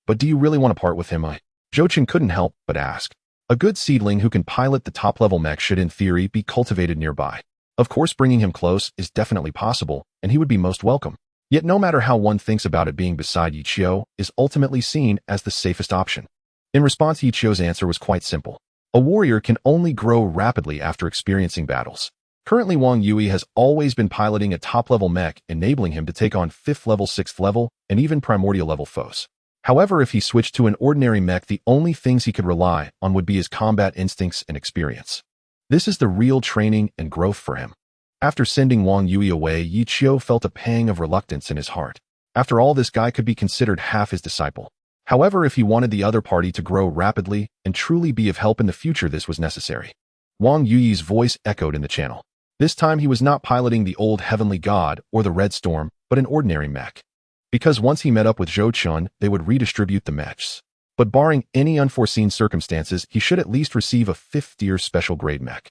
But do you really want to part with him? Zhouchen couldn't help but ask. A good seedling who can pilot the top-level mech should in theory be cultivated nearby. Of course, bringing him close is definitely possible, and he would be most welcome. Yet no matter how one thinks about it, being beside Yichio is ultimately seen as the safest option. In response, Yichio's answer was quite simple. A warrior can only grow rapidly after experiencing battles. Currently, Wang Yui has always been piloting a top-level mech, enabling him to take on 5th level, 6th level, and even primordial level foes. However, if he switched to an ordinary mech, the only things he could rely on would be his combat instincts and experience. This is the real training and growth for him. After sending Wang Yui away, Yichio felt a pang of reluctance in his heart. After all, this guy could be considered half his disciple. However, if he wanted the other party to grow rapidly and truly be of help in the future, this was necessary. Wang Yui's voice echoed in the channel. This time he was not piloting the old heavenly god or the Red Storm, but an ordinary mech. Because once he met up with Zhouchen, they would redistribute the mechs. But barring any unforeseen circumstances, he should at least receive a 5th-tier special grade mech.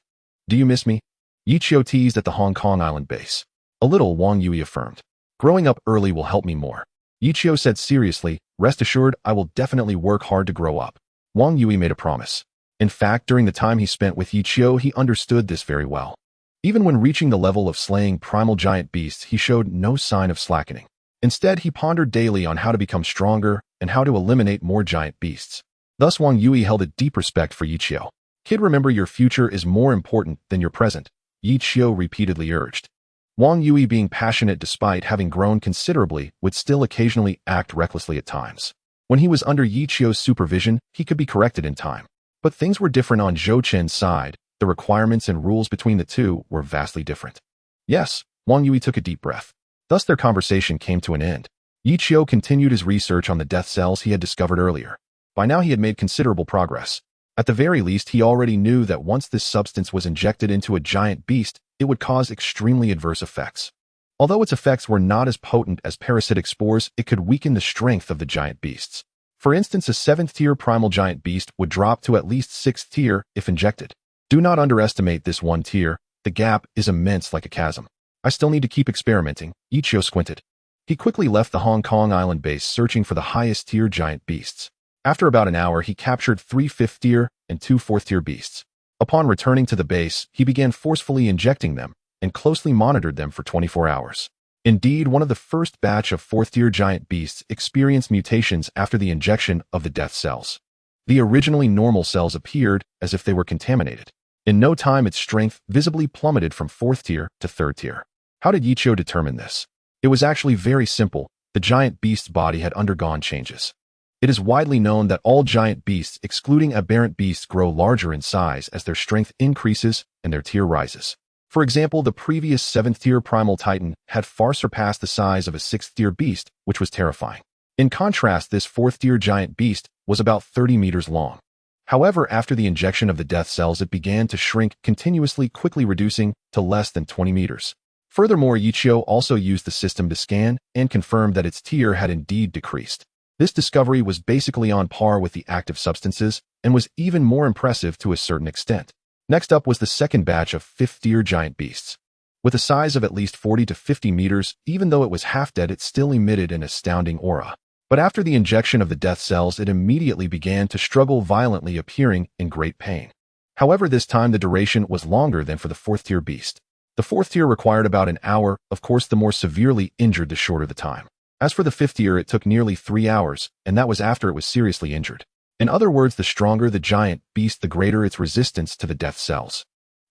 Do you miss me? Yichio teased at the Hong Kong island base. A little, Wang Yui affirmed. Growing up early will help me more. Yichio said seriously, rest assured I will definitely work hard to grow up. Wang Yui made a promise. In fact, during the time he spent with Yichio, he understood this very well. Even when reaching the level of slaying primal giant beasts, he showed no sign of slackening. Instead, he pondered daily on how to become stronger and how to eliminate more giant beasts. Thus, Wang Yui held a deep respect for Yichio. Kid, remember your future is more important than your present, Yichio repeatedly urged. Wang Yui, being passionate despite having grown considerably, would still occasionally act recklessly at times. When he was under Yichio's supervision, he could be corrected in time. But things were different on Zhouchen's side. The requirements and rules between the two were vastly different. Yes, Wang Yui took a deep breath. Thus their conversation came to an end. Yichio continued his research on the death cells he had discovered earlier. By now he had made considerable progress. At the very least, he already knew that once this substance was injected into a giant beast, it would cause extremely adverse effects. Although its effects were not as potent as parasitic spores, it could weaken the strength of the giant beasts. For instance, a 7th-tier primal giant beast would drop to at least 6th tier if injected. Do not underestimate this one tier. The gap is immense, like a chasm. I still need to keep experimenting. Yichio squinted. He quickly left the Hong Kong island base searching for the highest tier giant beasts. After about an hour, he captured 3 5th-tier and 2 4th-tier beasts. Upon returning to the base, he began forcefully injecting them and closely monitored them for 24 hours. Indeed, one of the first batch of 4th-tier giant beasts experienced mutations after the injection of the death cells. The originally normal cells appeared as if they were contaminated. In no time, its strength visibly plummeted from 4th tier to 3rd tier. How did Yichio determine this? It was actually very simple. The giant beast's body had undergone changes. It is widely known that all giant beasts, excluding aberrant beasts, grow larger in size as their strength increases and their tier rises. For example, the previous 7th-tier primal titan had far surpassed the size of a 6th-tier beast, which was terrifying. In contrast, this 4th-tier giant beast was about 30 meters long. However, after the injection of the death cells, it began to shrink continuously, quickly reducing to less than 20 meters. Furthermore, Yichio also used the system to scan and confirm that its tier had indeed decreased. This discovery was basically on par with the active substances and was even more impressive to a certain extent. Next up was the second batch of 5th-tier giant beasts. With a size of at least 40 to 50 meters, even though it was half dead, it still emitted an astounding aura. But after the injection of the death cells, it immediately began to struggle violently, appearing in great pain. However, this time the duration was longer than for the 4th-tier beast. The 4th tier required about an hour. Of course, the more severely injured, the shorter the time. As for the 5th tier, it took nearly 3 hours, and that was after it was seriously injured. In other words, the stronger the giant beast, the greater its resistance to the death cells.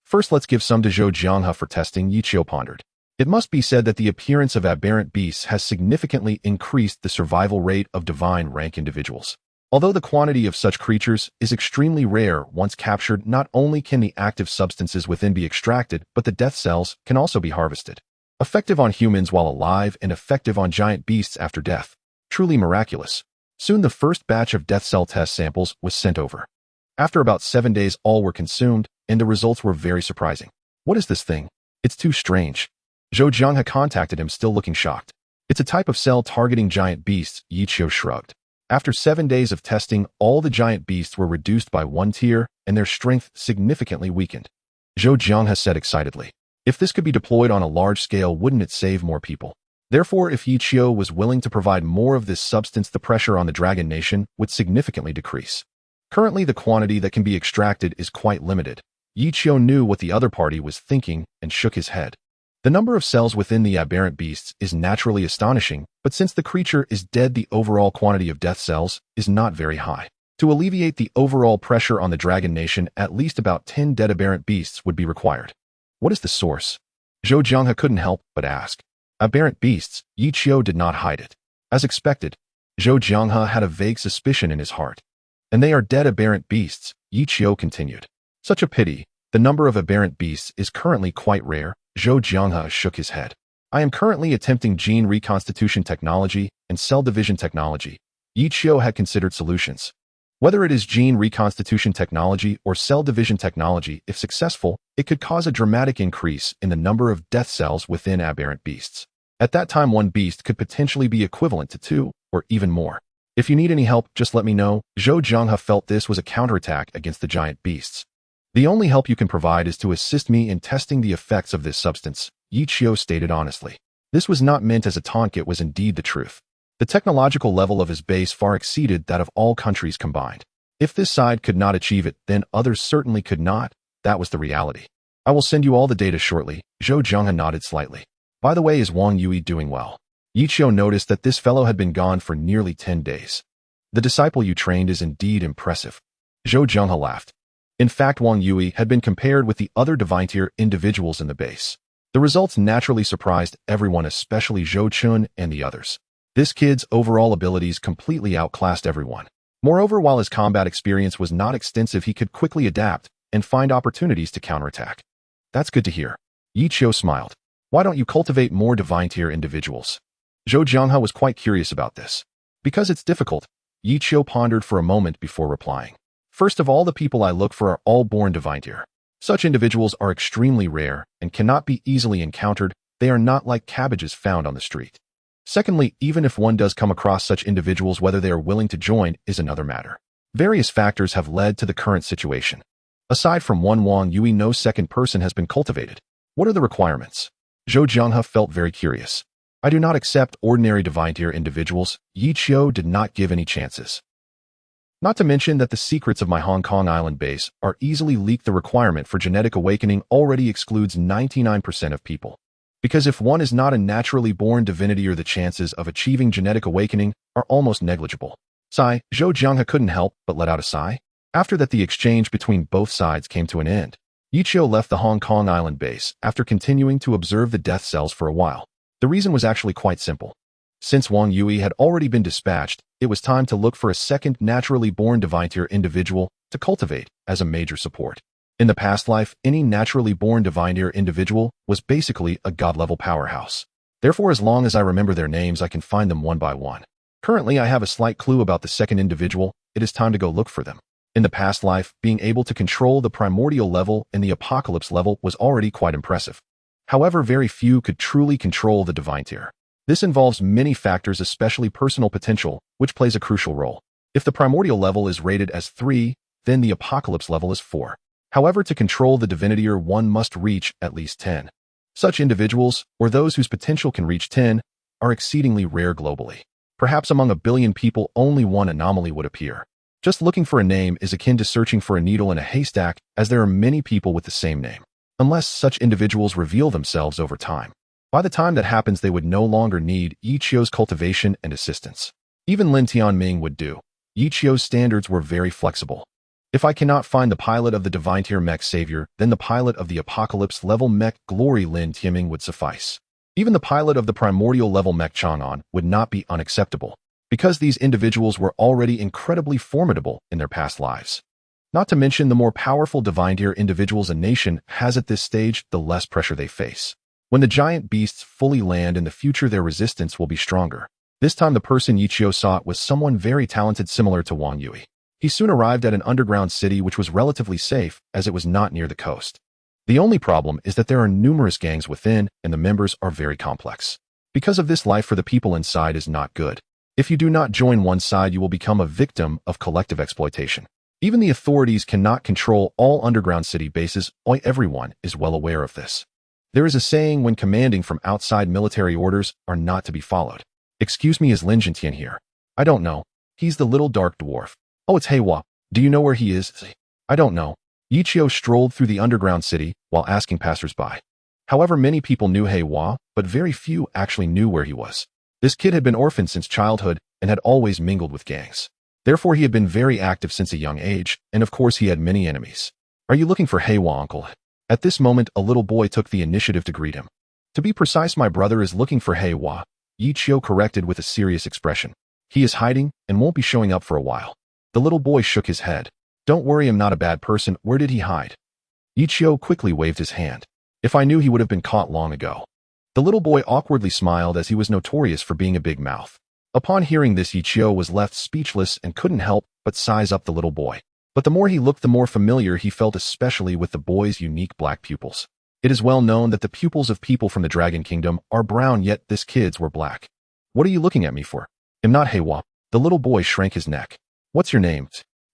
First, let's give some to Zhou Jianghe for testing, Yichio pondered. It must be said that the appearance of aberrant beasts has significantly increased the survival rate of divine rank individuals. Although the quantity of such creatures is extremely rare, once captured, not only can the active substances within be extracted, but the death cells can also be harvested. Effective on humans while alive and effective on giant beasts after death. Truly miraculous. Soon the first batch of death cell test samples was sent over. After about 7 days, all were consumed, and the results were very surprising. What is this thing? It's too strange. Zhou Jianghe contacted him, still looking shocked. It's a type of cell targeting giant beasts, Yi Qiu shrugged. After 7 days of testing, all the giant beasts were reduced by 1 tier, and their strength significantly weakened. Zhou Jianghe said excitedly. If this could be deployed on a large scale, wouldn't it save more people? Therefore, if Yi Qiu was willing to provide more of this substance, the pressure on the Dragon Nation would significantly decrease. Currently, the quantity that can be extracted is quite limited. Yi Qiu knew what the other party was thinking and shook his head. The number of cells within the aberrant beasts is naturally astonishing, but since the creature is dead, the overall quantity of death cells is not very high. To alleviate the overall pressure on the Dragon Nation, at least about 10 dead aberrant beasts would be required. What is the source? Zhou Jianghe couldn't help but ask. Aberrant beasts, Yi Qiu did not hide it. As expected, Zhou Jianghe had a vague suspicion in his heart. And they are dead aberrant beasts, Yi Qiu continued. Such a pity. The number of aberrant beasts is currently quite rare. Zhou Jianghe shook his head. I am currently attempting gene reconstitution technology and cell division technology. Yi Qiu had considered solutions. Whether it is gene reconstitution technology or cell division technology, if successful, it could cause a dramatic increase in the number of death cells within aberrant beasts. At that time, 1 beast could potentially be equivalent to 2, or even more. If you need any help, just let me know. Zhou Jianghe felt this was a counterattack against the giant beasts. The only help you can provide is to assist me in testing the effects of this substance, Yi Qiu stated honestly. This was not meant as a taunt, it was indeed the truth. The technological level of his base far exceeded that of all countries combined. If this side could not achieve it, then others certainly could not. That was the reality. I will send you all the data shortly. Zhou Jianghe nodded slightly. By the way, is Wang Yui doing well? Yi Qiu noticed that this fellow had been gone for nearly 10 days. The disciple you trained is indeed impressive. Zhou Jianghe laughed. In fact, Wang Yui had been compared with the other divine-tier individuals in the base. The results naturally surprised everyone, especially Zhou Chun and the others. This kid's overall abilities completely outclassed everyone. Moreover, while his combat experience was not extensive, he could quickly adapt and find opportunities to counterattack. That's good to hear. Yi Qiu smiled. Why don't you cultivate more divine-tier individuals? Zhou Jianghe was quite curious about this. Because it's difficult, Yi Qiu pondered for a moment before replying. First of all, the people I look for are all born divine-tier. Such individuals are extremely rare and cannot be easily encountered. They are not like cabbages found on the street. Secondly, even if one does come across such individuals, whether they are willing to join is another matter. Various factors have led to the current situation. Aside from one Wang Yui, no second person has been cultivated. What are the requirements? Zhou Jianghe felt very curious. I do not accept ordinary divine-tier individuals. Yi Qiu did not give any chances. Not to mention that the secrets of my Hong Kong island base are easily leaked. The requirement for genetic awakening already excludes 99% of people. Because if one is not a naturally born divinity, or the chances of achieving genetic awakening are almost negligible. Sigh. Zhou Jianghe couldn't help but let out a sigh. After that, the exchange between both sides came to an end. Yi Qiu left the Hong Kong island base after continuing to observe the death cells for a while. The reason was actually quite simple. Since Wang Yui had already been dispatched, it was time to look for a second naturally born divine-tier individual to cultivate as a major support. In the past life, any naturally born divine-tier individual was basically a god-level powerhouse. Therefore, as long as I remember their names, I can find them one by one. Currently, I have a slight clue about the second individual. It is time to go look for them. In the past life, being able to control the primordial level and the apocalypse level was already quite impressive. However, very few could truly control the divine-tier. This involves many factors, especially personal potential, which plays a crucial role. If the primordial level is rated as 3, then the apocalypse level is 4. However, to control the divinity, one must reach at least 10. Such individuals, or those whose potential can reach 10, are exceedingly rare globally. Perhaps among a billion people, only one anomaly would appear. Just looking for a name is akin to searching for a needle in a haystack, as there are many people with the same name. Unless such individuals reveal themselves over time. By the time that happens, they would no longer need Yi Qiu's cultivation and assistance. Even Lin Tianming would do. Yi Qiu's standards were very flexible. If I cannot find the pilot of the divine-tier mech savior, then the pilot of the apocalypse level mech glory Lin Tianming would suffice. Even the pilot of the primordial level mech Chang'an would not be unacceptable. because these individuals were already incredibly formidable in their past lives. Not to mention the more powerful divine tier individuals a nation has at this stage, the less pressure they face. When the giant beasts fully land in the future, their resistance will be stronger. This time the person Yichio sought was someone very talented, similar to Wang Yui. He soon arrived at an underground city which was relatively safe as it was not near the coast. The only problem is that there are numerous gangs within and the members are very complex. Because of this, life for the people inside is not good. If you do not join one side, you will become a victim of collective exploitation. Even the authorities cannot control all underground city bases. Everyone is well aware of this. There is a saying when commanding from outside, military orders are not to be followed. Excuse me, is Lin Jintian here? I don't know. He's the little dark dwarf. Oh, it's Heiwa. Do you know where he is? I don't know. Yichio strolled through the underground city while asking passersby. However, many people knew Heiwa, but very few actually knew where he was. This kid had been orphaned since childhood and had always mingled with gangs. Therefore, he had been very active since a young age, and of course he had many enemies. Are you looking for Heiwa, uncle? At this moment, a little boy took the initiative to greet him. To be precise, my brother is looking for Heiwa, Yichio corrected with a serious expression. He is hiding and won't be showing up for a while. The little boy shook his head. Don't worry, I'm not a bad person. Where did he hide? Yichio quickly waved his hand. If I knew, he would have been caught long ago. The little boy awkwardly smiled as he was notorious for being a big mouth. Upon hearing this, Yichio was left speechless and couldn't help but size up the little boy. But the more he looked, the more familiar he felt, especially with the boy's unique black pupils. It is well known that the pupils of people from the Dragon Kingdom are brown, yet this kid's were black. What are you looking at me for? I'm not Heiwa. The little boy shrank his neck. What's your name?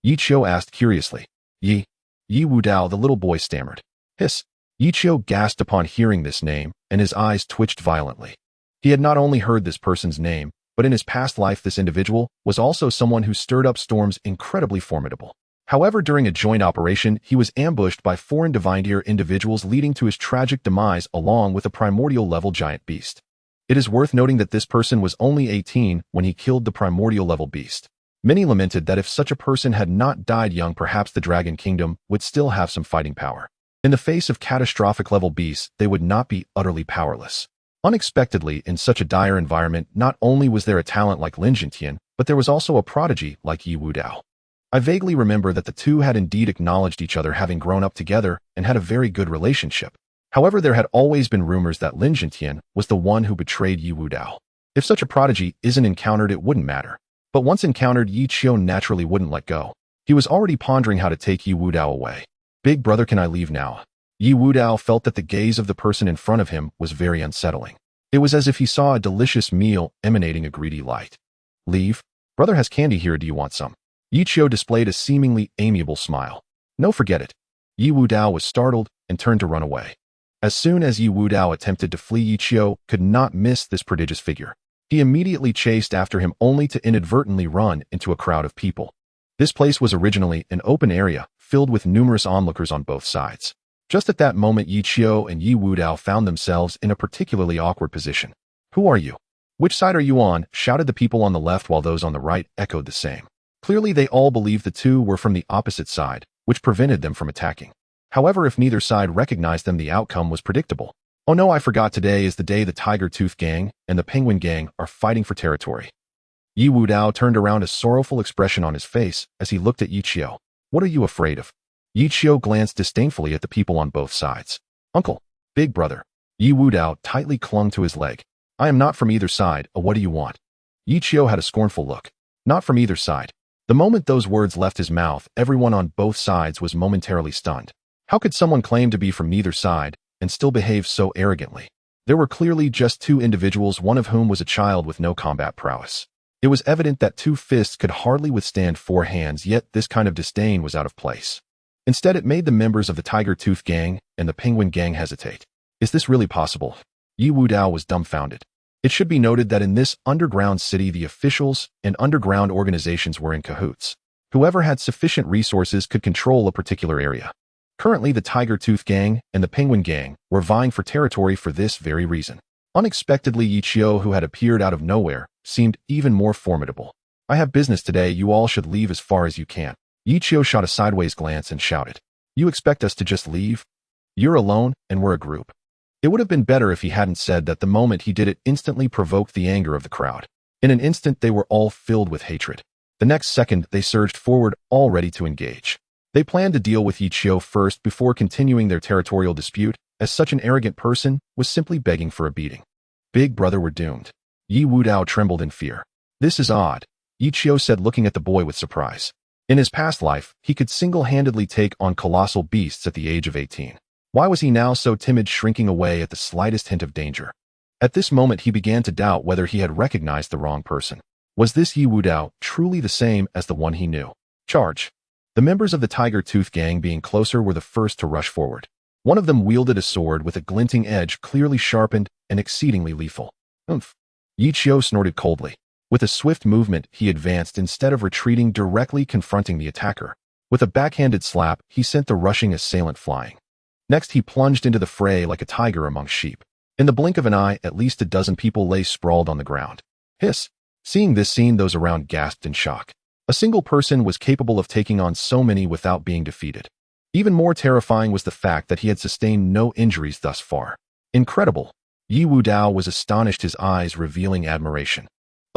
Yichio asked curiously. Yi Wudao, the little boy stammered. Hiss. Yichio gasped upon hearing this name, and his eyes twitched violently. He had not only heard this person's name, but in his past life this individual was also someone who stirred up storms, incredibly formidable. However, during a joint operation, he was ambushed by foreign divine tier individuals, leading to his tragic demise along with a primordial level giant beast. It is worth noting that this person was only 18 when he killed the primordial level beast. Many lamented that if such a person had not died young, perhaps the Dragon Kingdom would still have some fighting power. In the face of catastrophic level beasts, they would not be utterly powerless. Unexpectedly, in such a dire environment, not only was there a talent like Lin Jintian, but there was also a prodigy like Yi Wudao. I vaguely remember that the two had indeed acknowledged each other, having grown up together and had a very good relationship. However, there had always been rumors that Lin Jintian was the one who betrayed Yi Wudao. If such a prodigy isn't encountered, it wouldn't matter. But once encountered, Yichio naturally wouldn't let go. He was already pondering how to take Yi Wudao away. Big brother, can I leave now? Yi Wudao felt that the gaze of the person in front of him was very unsettling. It was as if he saw a delicious meal emanating a greedy light. Leave? Brother has candy here, do you want some? Yichio displayed a seemingly amiable smile. No, forget it. Yi Wudao was startled and turned to run away. As soon as Yi Wudao attempted to flee, Yichio could not miss this prodigious figure. He immediately chased after him, only to inadvertently run into a crowd of people. This place was originally an open area filled with numerous onlookers on both sides. Just at that moment, Yichio and Yi Wudao found themselves in a particularly awkward position. Who are you? Which side are you on? Shouted the people on the left, while those on the right echoed the same. Clearly, they all believed the two were from the opposite side, which prevented them from attacking. However, if neither side recognized them, the outcome was predictable. Oh no, I forgot, today is the day the Tiger Tooth Gang and the Penguin Gang are fighting for territory. Yi Wudao turned around, a sorrowful expression on his face as he looked at Yichio. What are you afraid of? Yichio glanced disdainfully at the people on both sides. Uncle, big brother. Yi Wudao tightly clung to his leg. I am not from either side. What do you want? Yichio had a scornful look. Not from either side. The moment those words left his mouth, everyone on both sides was momentarily stunned. How could someone claim to be from neither side and still behave so arrogantly? There were clearly just two individuals, one of whom was a child with no combat prowess. It was evident that two fists could hardly withstand four hands, yet this kind of disdain was out of place. Instead, it made the members of the Tiger Tooth Gang and the Penguin Gang hesitate. Is this really possible? Yi Wudao was dumbfounded. It should be noted that in this underground city, the officials and underground organizations were in cahoots. Whoever had sufficient resources could control a particular area. Currently, the Tiger Tooth Gang and the Penguin Gang were vying for territory for this very reason. Unexpectedly, Yichio, who had appeared out of nowhere, seemed even more formidable. I have business today, you all should leave as far as you can. Yichio shot a sideways glance and shouted. You expect us to just leave? You're alone, and we're a group. It would have been better if he hadn't said that. The moment he did, it instantly provoked the anger of the crowd. In an instant, they were all filled with hatred. The next second, they surged forward, all ready to engage. They planned to deal with Yichio first before continuing their territorial dispute, as such an arrogant person was simply begging for a beating. Big brother, were doomed. Yi Wudao trembled in fear. This is odd, Yichio said, looking at the boy with surprise. In his past life, he could single-handedly take on colossal beasts at the age of 18. Why was he now so timid, shrinking away at the slightest hint of danger? At this moment, he began to doubt whether he had recognized the wrong person. Was this Yi Wudao truly the same as the one he knew? Charge. The members of the Tiger Tooth Gang, being closer, were the first to rush forward. One of them wielded a sword with a glinting edge, clearly sharpened and exceedingly lethal. Oomph. Yichio snorted coldly. With a swift movement, he advanced instead of retreating, directly confronting the attacker. With a backhanded slap, he sent the rushing assailant flying. Next, he plunged into the fray like a tiger among sheep. In the blink of an eye, at least a dozen people lay sprawled on the ground. Hiss. Seeing this scene, those around gasped in shock. A single person was capable of taking on so many without being defeated. Even more terrifying was the fact that he had sustained no injuries thus far. Incredible. Yi Wudao was astonished, his eyes revealing admiration.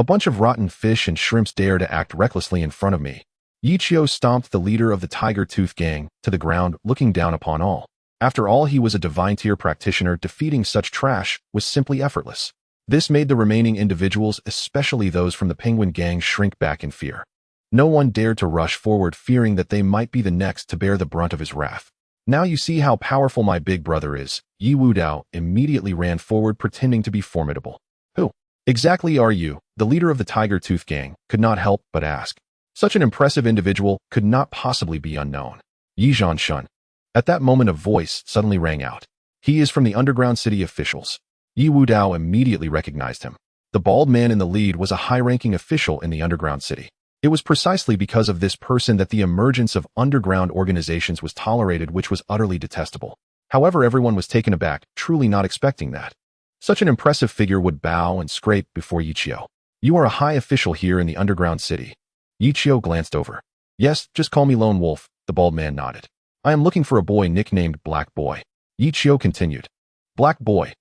A bunch of rotten fish and shrimps dare to act recklessly in front of me. Yichio stomped the leader of the Tiger Tooth Gang to the ground, looking down upon all. After all, he was a divine tier practitioner. Defeating such trash was simply effortless. This made the remaining individuals, especially those from the Penguin Gang, shrink back in fear. No one dared to rush forward, fearing that they might be the next to bear the brunt of his wrath. Now you see how powerful my big brother is. Yi Wudao immediately ran forward, pretending to be formidable. Who exactly are you? The leader of the Tiger Tooth Gang could not help but ask. Such an impressive individual could not possibly be unknown. Yi Zhanshun. At that moment, a voice suddenly rang out. He is from the underground city officials. Yi Wudao immediately recognized him. The bald man in the lead was a high-ranking official in the underground city. It was precisely because of this person that the emergence of underground organizations was tolerated, which was utterly detestable. However, everyone was taken aback, truly not expecting that such an impressive figure would bow and scrape before Yichio. You are a high official here in the underground city. Yichio glanced over. Yes, just call me Lone Wolf, the bald man nodded. I am looking for a boy nicknamed Black Boy. Yichio continued. Black Boy.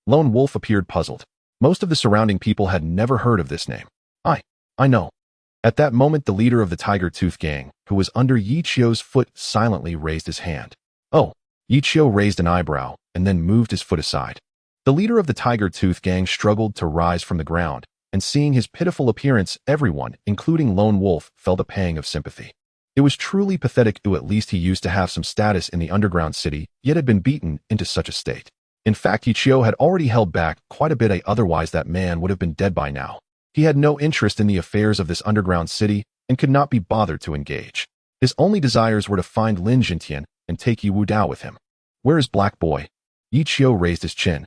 Lone Wolf appeared puzzled. Most of the surrounding people had never heard of this name. I know. At that moment, the leader of the Tiger Tooth Gang, who was under Yichio's foot, silently raised his hand. Oh. Yichio raised an eyebrow and then moved his foot aside. The leader of the Tiger Tooth Gang struggled to rise from the ground, and seeing his pitiful appearance, everyone, including Lone Wolf, felt a pang of sympathy. It was truly pathetic. At least he used to have some status in the underground city, yet had been beaten into such a state. In fact, Yichio had already held back quite a bit, otherwise that man would have been dead by now. He had no interest in the affairs of this underground city and could not be bothered to engage. His only desires were to find Lin Jintian and take Yi Wudao with him. Where is Black Boy? Yichio raised his chin.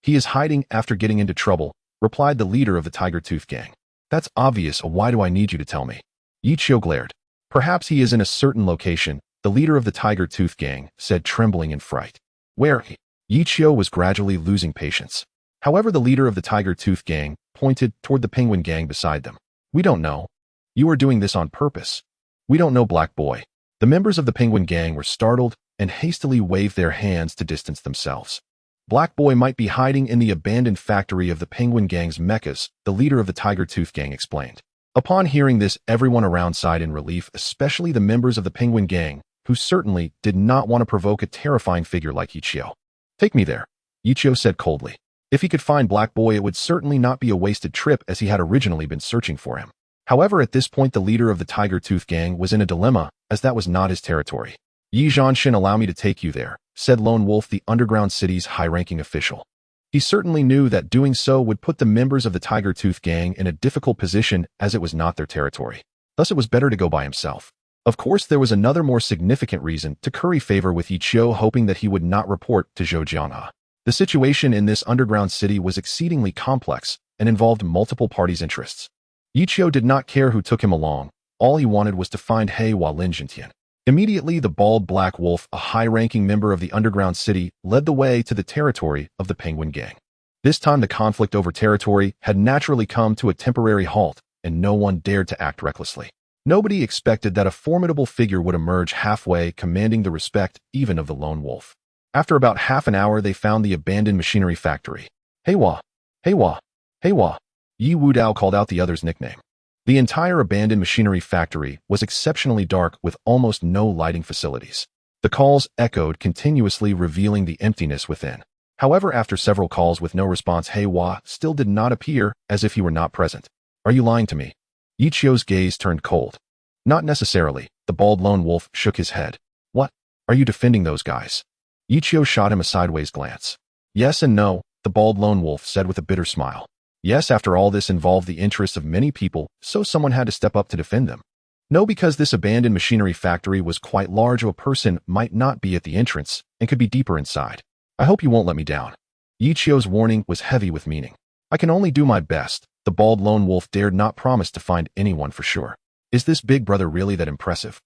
He is hiding after getting into trouble, replied the leader of the Tiger Tooth Gang. That's obvious. Why do I need you to tell me? Yichio glared. Perhaps he is in a certain location, the leader of the Tiger Tooth Gang said, trembling in fright. Where? Yichio was gradually losing patience. However, the leader of the Tiger Tooth Gang pointed toward the Penguin Gang beside them. We don't know. You are doing this on purpose. We don't know, Black Boy. The members of the Penguin Gang were startled and hastily waved their hands to distance themselves. Black Boy might be hiding in the abandoned factory of the Penguin Gang's mechas, the leader of the Tiger Tooth Gang explained. Upon hearing this, everyone around sighed in relief, especially the members of the Penguin Gang, who certainly did not want to provoke a terrifying figure like Yichio. Take me there, Yichio said coldly. If he could find Black Boy, it would certainly not be a wasted trip, as he had originally been searching for him. However, at this point, the leader of the Tiger Tooth Gang was in a dilemma, as that was not his territory. Yi Zhanshin, allow me to take you there, said Lone Wolf, the underground city's high-ranking official. He certainly knew that doing so would put the members of the Tiger Tooth Gang in a difficult position, as it was not their territory. Thus, it was better to go by himself. Of course, there was another more significant reason to curry favor with Yichio, hoping that he would not report to Zhou Jianhe. The situation in this underground city was exceedingly complex and involved multiple parties' interests. Yichio did not care who took him along. All he wanted was to find Heihua Lin Jintian. Immediately, the bald Black Wolf, a high-ranking member of the underground city, led the way to the territory of the Penguin Gang. This time, the conflict over territory had naturally come to a temporary halt, and no one dared to act recklessly. Nobody expected that a formidable figure would emerge halfway, commanding the respect even of the Lone Wolf. After about half an hour, they found the abandoned machinery factory. Heihua! Heihua! Heihua! Yi Wudao called out the other's nickname. The entire abandoned machinery factory was exceptionally dark with almost no lighting facilities. The calls echoed continuously, revealing the emptiness within. However, after several calls with no response, Heiwa still did not appear, as if he were not present. Are you lying to me? Yichio's gaze turned cold. Not necessarily. The bald lone wolf shook his head. What? Are you defending those guys? Yichio shot him a sideways glance. Yes and no, the bald lone wolf said with a bitter smile. Yes, after all, this involved the interests of many people, so someone had to step up to defend them. No, because this abandoned machinery factory was quite large, a person might not be at the entrance and could be deeper inside. I hope you won't let me down. Yichio's warning was heavy with meaning. I can only do my best. The bald lone wolf dared not promise to find anyone for sure. Is this big brother really that impressive?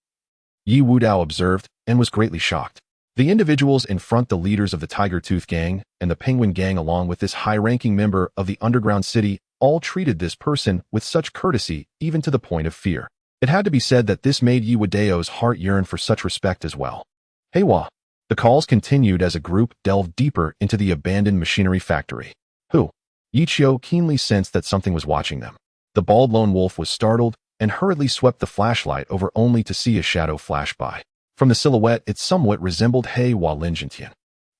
Yi Wudao observed and was greatly shocked. The individuals in front, the leaders of the Tiger Tooth Gang and the Penguin Gang, along with this high-ranking member of the underground city, all treated this person with such courtesy, even to the point of fear. It had to be said that this made Yi Wudao's heart yearn for such respect as well. Heiwa. The calls continued as a group delved deeper into the abandoned machinery factory. Who? Yichio keenly sensed that something was watching them. The bald lone wolf was startled and hurriedly swept the flashlight over, only to see a shadow flash by. From the silhouette, it somewhat resembled Heiwa Linjintian.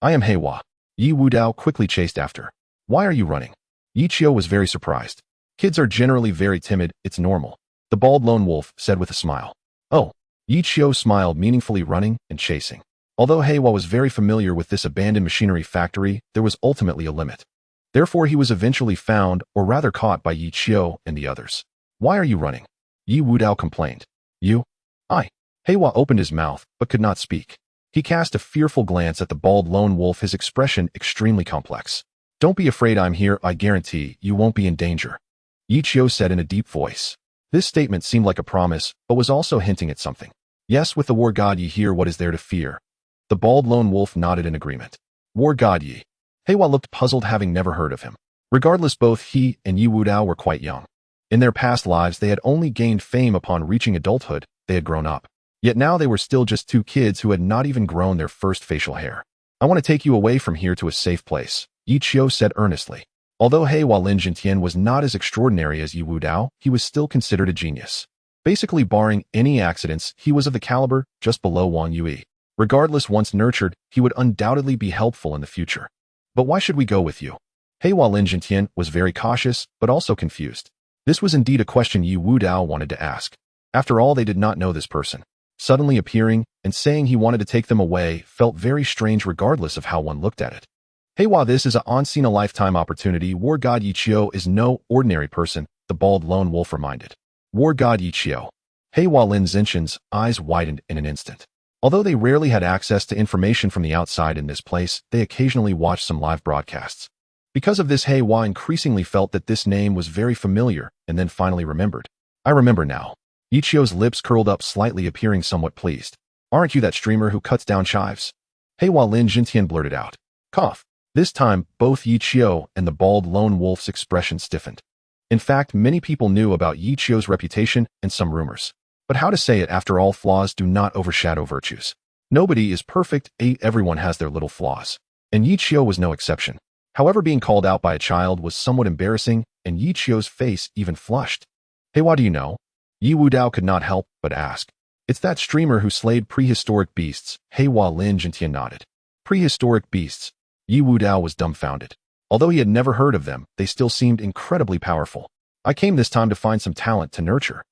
I am Heiwa. Yi Wudao quickly chased after. Why are you running? Yichio was very surprised. Kids are generally very timid, it's normal. The bald lone wolf said with a smile. Oh. Yichio smiled meaningfully, running and chasing. Although Heiwa was very familiar with this abandoned machinery factory, there was ultimately a limit. Therefore, he was eventually found, or rather caught, by Yichio and the others. Why are you running? Yi Wudao complained. You? I. Heiwa opened his mouth, but could not speak. He cast a fearful glance at the bald lone wolf, his expression extremely complex. Don't be afraid, I'm here, I guarantee you won't be in danger. Yichio said in a deep voice. This statement seemed like a promise, but was also hinting at something. Yes, with the war god Yi here, what is there to fear? The bald lone wolf nodded in agreement. War god Yi. Heiwa looked puzzled, having never heard of him. Regardless, both he and Yi Wudao were quite young. In their past lives, they had only gained fame upon reaching adulthood. They had grown up. Yet now they were still just two kids who had not even grown their first facial hair. I want to take you away from here to a safe place, Yichio said earnestly. Although Heiwa Linjintian was not as extraordinary as Yi Wudao, he was still considered a genius. Basically, barring any accidents, he was of the caliber just below Wang Yui. Regardless, once nurtured, he would undoubtedly be helpful in the future. But why should we go with you? Heiwa Linjintian was very cautious, but also confused. This was indeed a question Yi Wudao wanted to ask. After all, they did not know this person. Suddenly appearing and saying he wanted to take them away felt very strange regardless of how one looked at it. Heiwa, this is a once-in-a-lifetime opportunity. War god Yichio is no ordinary person, the bald lone wolf reminded. War god Yichio. Heiwa Linjintian's eyes widened in an instant. Although they rarely had access to information from the outside in this place, they occasionally watched some live broadcasts. Because of this, Heiwa increasingly felt that this name was very familiar, and then finally remembered. I remember now. Yichio's lips curled up slightly, appearing somewhat pleased. Aren't you that streamer who cuts down chives? Heiwa Linjintian blurted out. Cough. This time, both Yichio and the bald lone wolf's expression stiffened. In fact, many people knew about Yichio's reputation and some rumors. But how to say it, after all, flaws do not overshadow virtues. Nobody is perfect, everyone has their little flaws. And Yichio was no exception. However, being called out by a child was somewhat embarrassing, and Yichio's face even flushed. Hey, what do you know? Yi Wudao could not help but ask. It's that streamer who slayed prehistoric beasts. Heiwa Linjintian nodded. Prehistoric beasts. Yi Wudao was dumbfounded. Although he had never heard of them, they still seemed incredibly powerful. I came this time to find some talent to nurture.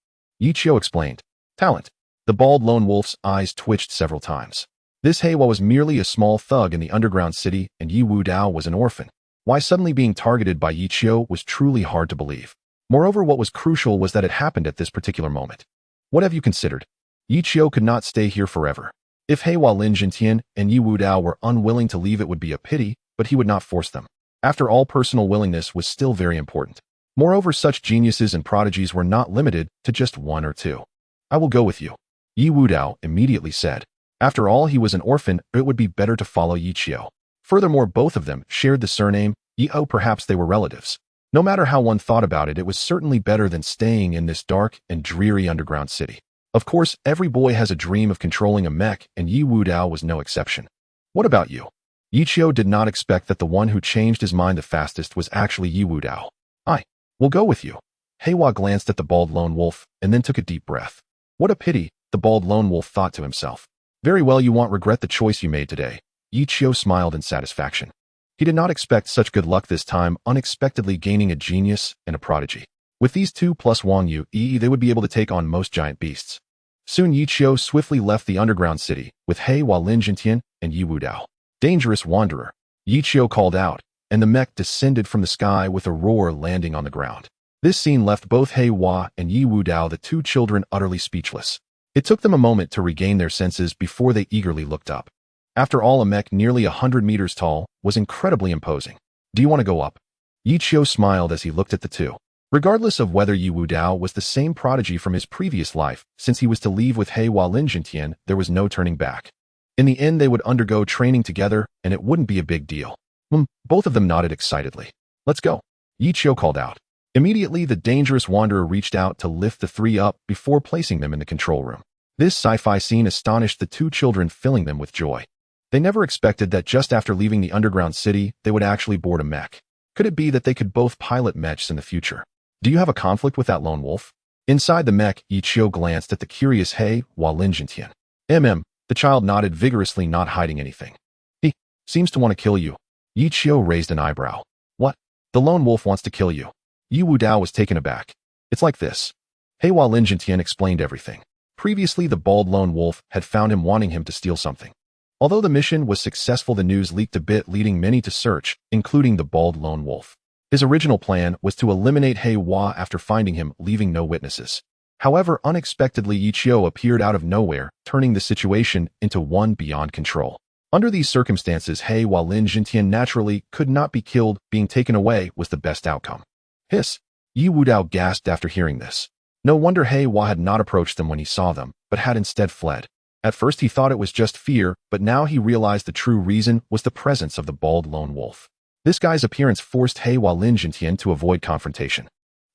Yichio explained. Talent. The bald lone wolf's eyes twitched several times. This Heiwa was merely a small thug in the underground city, and Yi Wudao was an orphan. Why suddenly being targeted by Yichio was truly hard to believe. Moreover, what was crucial was that it happened at this particular moment. What have you considered? Yichio could not stay here forever. If Heiwa Linjintian and Yi Wudao were unwilling to leave, it would be a pity, but he would not force them. After all, personal willingness was still very important. Moreover, such geniuses and prodigies were not limited to just one or two. I will go with you, Yi Wudao immediately said. After all, he was an orphan, it would be better to follow Yichio. Furthermore, both of them shared the surname Yi-O, perhaps they were relatives. No matter how one thought about it, it was certainly better than staying in this dark and dreary underground city. Of course, every boy has a dream of controlling a mech, and Yi Wudao was no exception. What about you? Yichio did not expect that the one who changed his mind the fastest was actually Yi Wudao. We'll go with you. Heiwa glanced at the bald lone wolf and then took a deep breath. What a pity, the bald lone wolf thought to himself. Very well, you won't regret the choice you made today. Yi Qiu smiled in satisfaction. He did not expect such good luck this time, unexpectedly gaining a genius and a prodigy. With these two plus Wang Yu, they would be able to take on most giant beasts. Soon Yi Qiu swiftly left the underground city with Heiwa Lin Jintian and Yi Wudao. Dangerous wanderer, Yi Qiu called out, and the mech descended from the sky with a roar, landing on the ground. This scene left both Heiwa and Yi Wudao, the two children, utterly speechless. It took them a moment to regain their senses before they eagerly looked up. After all, a mech nearly 100 meters tall was incredibly imposing. Do you want to go up? Yi Qiu smiled as he looked at the two. Regardless of whether Yi Wudao was the same prodigy from his previous life, since he was to leave with Heiwa Lin Jintian, there was no turning back. In the end, they would undergo training together, and it wouldn't be a big deal. Both of them nodded excitedly. Let's go, Yi Qiu called out. Immediately, the dangerous wanderer reached out to lift the three up before placing them in the control room. This sci-fi scene astonished the two children, filling them with joy. They never expected that just after leaving the underground city, they would actually board a mech. Could it be that they could both pilot mechs in the future? Do you have a conflict with that lone wolf? Inside the mech, Yi Qiu glanced at the curious Heiwa Lin Jintian. The child nodded vigorously, not hiding anything. He seems to want to kill you. Yi Qiu raised an eyebrow. What? The lone wolf wants to kill you? Yi Wudao was taken aback. It's like this. Heiwa Lin Jintian explained everything. Previously, the bald lone wolf had found him wanting him to steal something. Although the mission was successful, the news leaked a bit, leading many to search, including the bald lone wolf. His original plan was to eliminate Heiwa after finding him, leaving no witnesses. However, unexpectedly, Yi Qiu appeared out of nowhere, turning the situation into one beyond control. Under these circumstances, Heiwa Lin Jintian naturally could not be killed. Being taken away was the best outcome. Hiss! Yi Wudao gasped after hearing this. No wonder Heiwa had not approached them when he saw them, but had instead fled. At first he thought it was just fear, but now he realized the true reason was the presence of the bald lone wolf. This guy's appearance forced Heiwa Lin Jintian to avoid confrontation.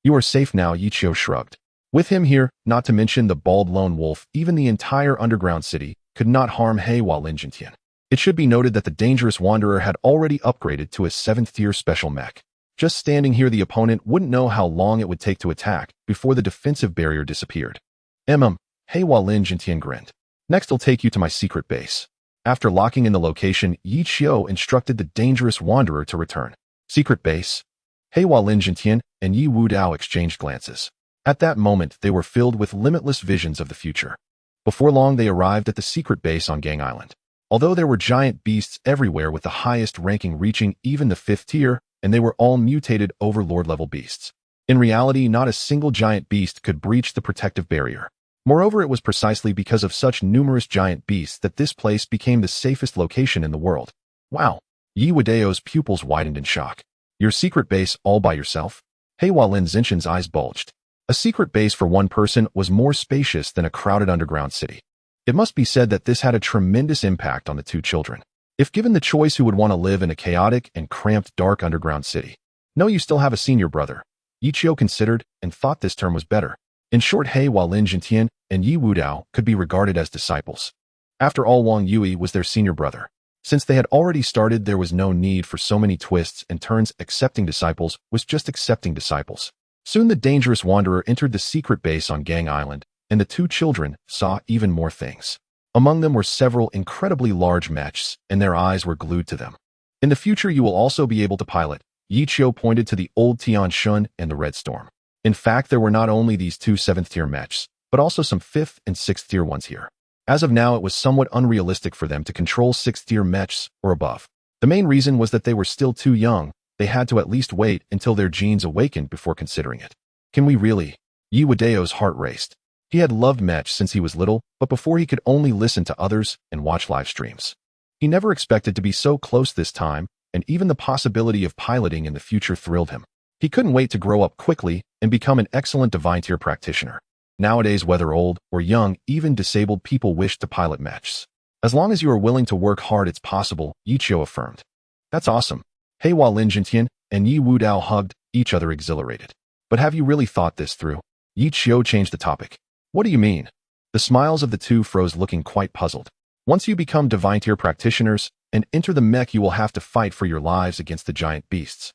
You are safe now, Yi Qiu shrugged. With him here, not to mention the bald lone wolf, even the entire underground city could not harm Heiwa Lin Jintian. It should be noted that the dangerous wanderer had already upgraded to a 7th-tier special mech. Just standing here, the opponent wouldn't know how long it would take to attack before the defensive barrier disappeared. Heiwa Lin Jintian grinned. Next, I'll take you to my secret base. After locking in the location, Yi Qiu instructed the dangerous wanderer to return. Secret base? Heiwa Lin Jintian and Yi Wudao exchanged glances. At that moment, they were filled with limitless visions of the future. Before long, they arrived at the secret base on Gang Island. Although there were giant beasts everywhere, with the highest ranking reaching even the 5th tier, and they were all mutated overlord-level beasts. In reality, not a single giant beast could breach the protective barrier. Moreover, it was precisely because of such numerous giant beasts that this place became the safest location in the world. Wow! Yi Wudao's pupils widened in shock. Your secret base all by yourself? Heiwa Lin Jintian's eyes bulged. A secret base for one person was more spacious than a crowded underground city. It must be said that this had a tremendous impact on the two children. If given the choice, who would want to live in a chaotic and cramped dark underground city? No, you still have a senior brother. Yi Qiu considered and thought this term was better. In short, Heiwa Lin Jintian and Yi Wudao could be regarded as disciples. After all, Wang Yui was their senior brother. Since they had already started, there was no need for so many twists and turns. Accepting disciples was just accepting disciples. Soon the dangerous wanderer entered the secret base on Gang Island, and the two children saw even more things. Among them were several incredibly large mechs, and their eyes were glued to them. In the future, you will also be able to pilot. Yi Qiu pointed to the old Tian Shun and the Red Storm. In fact, there were not only these two 7th-tier mechs, but also some 5th and 6th-tier ones here. As of now, it was somewhat unrealistic for them to control 6th-tier mechs or above. The main reason was that they were still too young. They had to at least wait until their genes awakened before considering it. Can we really? Yi Wudao's heart raced. He had loved mech since he was little, but before he could only listen to others and watch live streams. He never expected to be so close this time, and even the possibility of piloting in the future thrilled him. He couldn't wait to grow up quickly and become an excellent divine-tier practitioner. Nowadays, whether old or young, even disabled people wish to pilot mechs. As long as you are willing to work hard, it's possible, Yi Qiu affirmed. That's awesome. Heiwa Lin Jintian and Yi Wudao hugged each other, exhilarated. But have you really thought this through? Yi Qiu changed the topic. What do you mean? The smiles of the two froze, looking quite puzzled. Once you become divine-tier practitioners and enter the mech, you will have to fight for your lives against the giant beasts.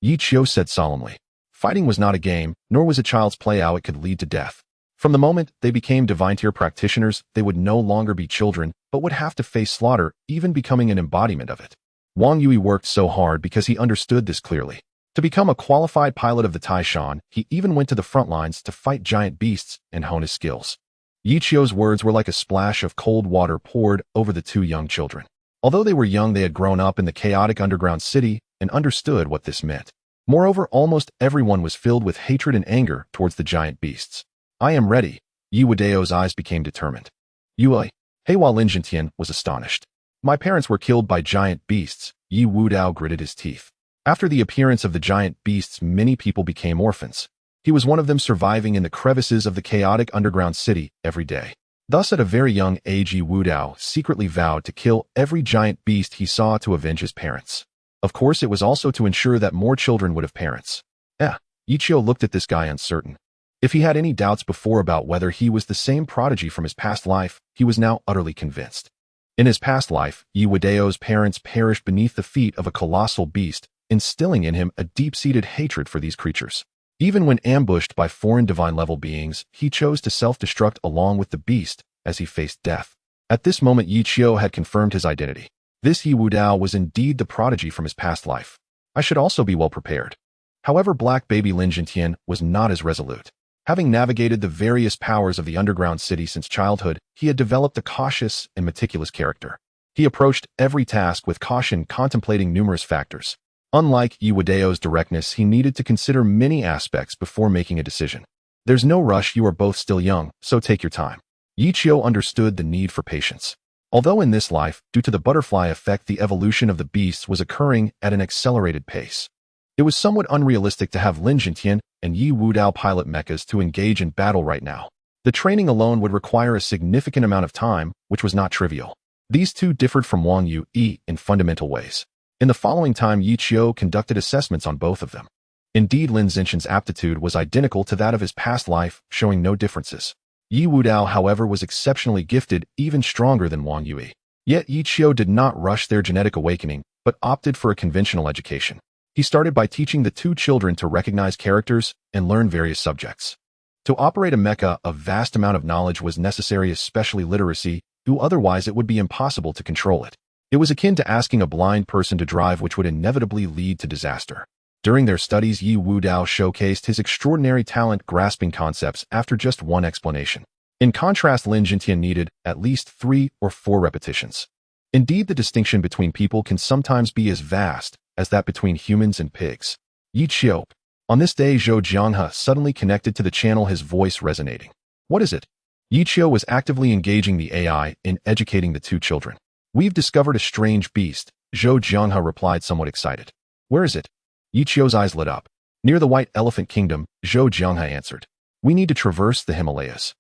Yi Qiu said solemnly. Fighting was not a game, nor was a child's play how it could lead to death. From the moment they became divine tier practitioners, they would no longer be children, but would have to face slaughter, even becoming an embodiment of it. Wang Yui worked so hard because he understood this clearly. To become a qualified pilot of the Taishan, he even went to the front lines to fight giant beasts and hone his skills. Yi Qiu's words were like a splash of cold water poured over the two young children. Although they were young, they had grown up in the chaotic underground city and understood what this meant. Moreover, almost everyone was filled with hatred and anger towards the giant beasts. I am ready. Yi Wudao's eyes became determined. Yui, Heiwa Linjintian was astonished. My parents were killed by giant beasts. Yi Wudao gritted his teeth. After the appearance of the giant beasts, many people became orphans. He was one of them, surviving in the crevices of the chaotic underground city every day. Thus, at a very young age, Yi Wudao secretly vowed to kill every giant beast he saw to avenge his parents. Of course, it was also to ensure that more children would have parents. Yi Qiu looked at this guy uncertain. If he had any doubts before about whether he was the same prodigy from his past life, he was now utterly convinced. In his past life, Yi Wudao's parents perished beneath the feet of a colossal beast, instilling in him a deep-seated hatred for these creatures. Even when ambushed by foreign divine-level beings, he chose to self-destruct along with the beast as he faced death. At this moment, Yi Qiu had confirmed his identity. This Yi Wudao was indeed the prodigy from his past life. I should also be well prepared. However, Black Baby Lin Jintian was not as resolute. Having navigated the various powers of the underground city since childhood, he had developed a cautious and meticulous character. He approached every task with caution, contemplating numerous factors. Unlike Yi Wudao's directness, he needed to consider many aspects before making a decision. There's no rush, you are both still young, so take your time. Yi Qiu understood the need for patience. Although in this life, due to the butterfly effect, the evolution of the beasts was occurring at an accelerated pace. It was somewhat unrealistic to have Lin Jintian and Yi Wudao pilot mechas to engage in battle right now. The training alone would require a significant amount of time, which was not trivial. These two differed from Wang Yui in fundamental ways. In the following time, Yi Qiu conducted assessments on both of them. Indeed, Lin Xintian's aptitude was identical to that of his past life, showing no differences. Yi Wudao, however, was exceptionally gifted, even stronger than Wang Yui. Yet Yi Qiu did not rush their genetic awakening, but opted for a conventional education. He started by teaching the two children to recognize characters and learn various subjects. To operate a mecha, a vast amount of knowledge was necessary, especially literacy, otherwise it would be impossible to control it. It was akin to asking a blind person to drive, which would inevitably lead to disaster. During their studies, Yi Wudao showcased his extraordinary talent grasping concepts after just one explanation. In contrast, Lin Jintian needed at least 3 or 4 repetitions. Indeed, the distinction between people can sometimes be as vast as that between humans and pigs. Yi Qiu. On this day, Zhou Jianghe suddenly connected to the channel, his voice resonating. What is it? Yi Qiu was actively engaging the AI in educating the two children. We've discovered a strange beast, Zhou Jianghe replied, somewhat excited. Where is it? Yi Qiu's eyes lit up. Near the White Elephant Kingdom, Zhou Jianghe answered. We need to traverse the Himalayas.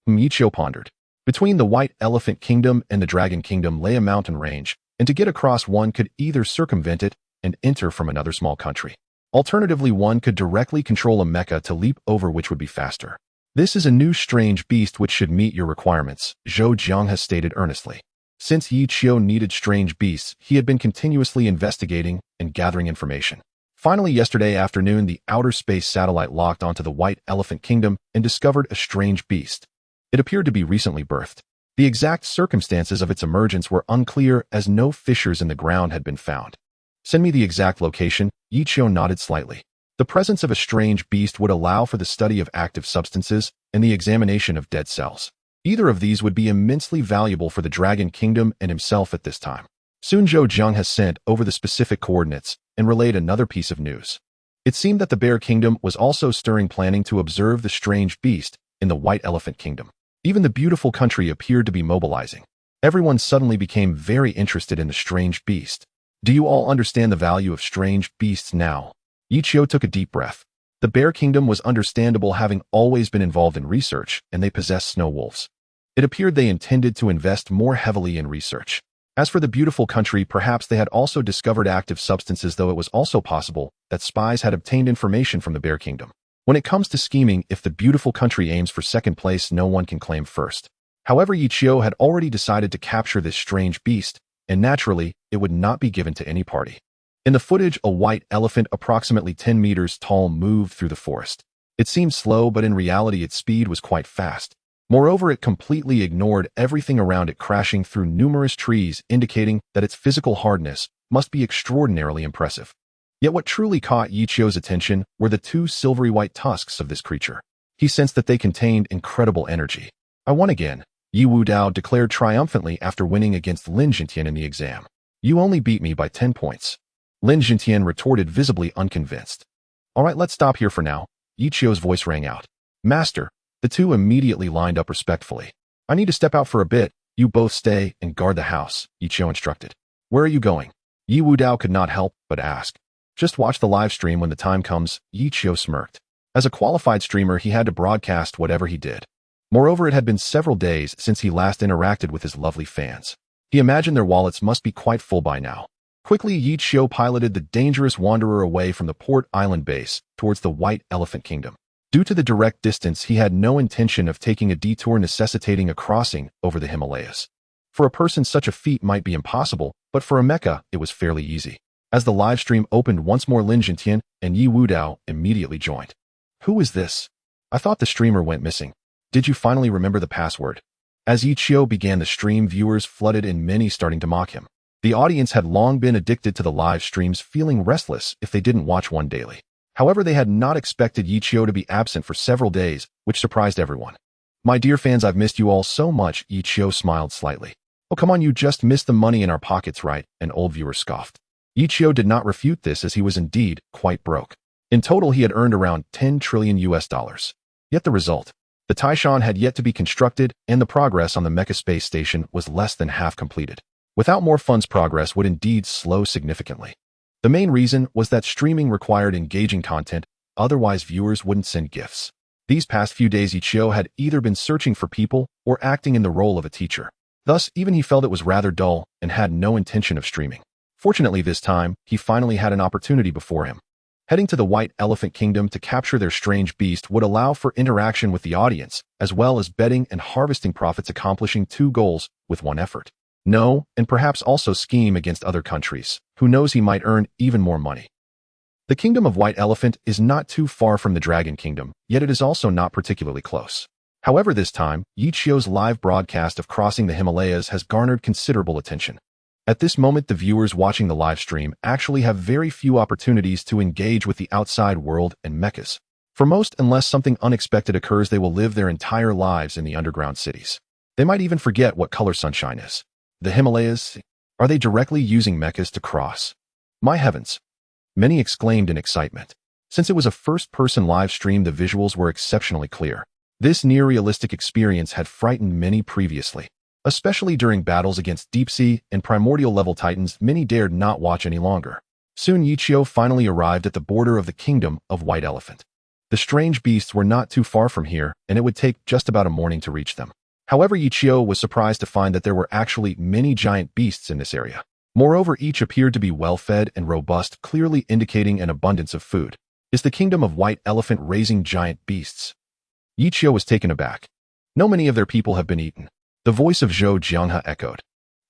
Yi Qiu pondered. Between the White Elephant Kingdom and the Dragon Kingdom lay a mountain range, and to get across one could either circumvent it and enter from another small country. Alternatively, one could directly control a mecha to leap over, which would be faster. This is a new strange beast which should meet your requirements, Zhou Jianghe stated earnestly. Since Yi Qiu needed strange beasts, he had been continuously investigating and gathering information. Finally, yesterday afternoon, the outer space satellite locked onto the White Elephant Kingdom and discovered a strange beast. It appeared to be recently birthed. The exact circumstances of its emergence were unclear, as no fissures in the ground had been found. Send me the exact location. Yi Qiu nodded slightly. The presence of a strange beast would allow for the study of active substances and the examination of dead cells. Either of these would be immensely valuable for the Dragon Kingdom and himself at this time. Soon Zhou Jianghe sent over the specific coordinates and relayed another piece of news. It seemed that the Bear Kingdom was also stirring, planning to observe the strange beast in the White Elephant Kingdom. Even the beautiful country appeared to be mobilizing. Everyone suddenly became very interested in the strange beast. Do you all understand the value of strange beasts now? Yi Qiu took a deep breath. The Bear Kingdom was understandable, having always been involved in research, and they possessed snow wolves. It appeared they intended to invest more heavily in research. As for the beautiful country, perhaps they had also discovered active substances, though it was also possible that spies had obtained information from the Bear Kingdom. When it comes to scheming, if the beautiful country aims for second place, no one can claim first. However, Yi Qiu had already decided to capture this strange beast, and naturally, it would not be given to any party. In the footage, a white elephant approximately 10 meters tall moved through the forest. It seemed slow, but in reality its speed was quite fast. Moreover, it completely ignored everything around it, crashing through numerous trees, indicating that its physical hardness must be extraordinarily impressive. Yet what truly caught Yichio's attention were the two silvery white tusks of this creature. He sensed that they contained incredible energy. "I won again," Yi Wudao declared triumphantly after winning against Lin Jintian in the exam. "You only beat me by 10 points. Lin Jintian retorted, visibly unconvinced. "All right, let's stop here for now," Yichio's voice rang out. "Master." The two immediately lined up respectfully. "I need to step out for a bit. You both stay and guard the house," Yichio instructed. "Where are you going?" Yi Wudao could not help but ask. "Just watch the live stream when the time comes," Yichio smirked. As a qualified streamer, he had to broadcast whatever he did. Moreover, it had been several days since he last interacted with his lovely fans. He imagined their wallets must be quite full by now. Quickly, Yichio piloted the dangerous wanderer away from the Port Island base towards the White Elephant Kingdom. Due to the direct distance, he had no intention of taking a detour necessitating a crossing over the Himalayas. For a person, such a feat might be impossible, but for a mecha, it was fairly easy. As the livestream opened once more, Lin Jintian and Yi Wudao immediately joined. "Who is this? I thought the streamer went missing. Did you finally remember the password?" As Yichio began the stream, viewers flooded in, many starting to mock him. The audience had long been addicted to the live streams, feeling restless if they didn't watch one daily. However, they had not expected Yichio to be absent for several days, which surprised everyone. "My dear fans, I've missed you all so much," Yichio smiled slightly. "Oh, come on, you just missed the money in our pockets, right?" An old viewer scoffed. Yichio did not refute this, as he was indeed quite broke. In total, he had earned around 10 trillion US dollars. Yet the result? The Taishan had yet to be constructed, and the progress on the Mecha space station was less than half completed. Without more funds, progress would indeed slow significantly. The main reason was that streaming required engaging content, otherwise viewers wouldn't send gifts. These past few days, Yichio had either been searching for people or acting in the role of a teacher. Thus, even he felt it was rather dull and had no intention of streaming. Fortunately, this time, he finally had an opportunity before him. Heading to the White Elephant Kingdom to capture their strange beast would allow for interaction with the audience, as well as betting and harvesting profits, accomplishing two goals with one effort. No, and perhaps also scheme against other countries. Who knows, he might earn even more money. The Kingdom of White Elephant is not too far from the Dragon Kingdom, yet it is also not particularly close. However, this time, Yichio's live broadcast of crossing the Himalayas has garnered considerable attention. At this moment, the viewers watching the live stream actually have very few opportunities to engage with the outside world and mechas. For most, unless something unexpected occurs, they will live their entire lives in the underground cities. They might even forget what color sunshine is. The Himalayas? Are they directly using mechas to cross? My heavens! Many exclaimed in excitement. Since it was a first-person live stream, the visuals were exceptionally clear. This near-realistic experience had frightened many previously. Especially during battles against deep-sea and primordial-level titans, many dared not watch any longer. Soon Yichio finally arrived at the border of the Kingdom of White Elephant. The strange beasts were not too far from here, and it would take just about a morning to reach them. However, Yichio was surprised to find that there were actually many giant beasts in this area. Moreover, each appeared to be well-fed and robust, clearly indicating an abundance of food. Is the Kingdom of White Elephant raising giant beasts? Yichio was taken aback. No, many of their people have been eaten. The voice of Zhou Jianghe echoed.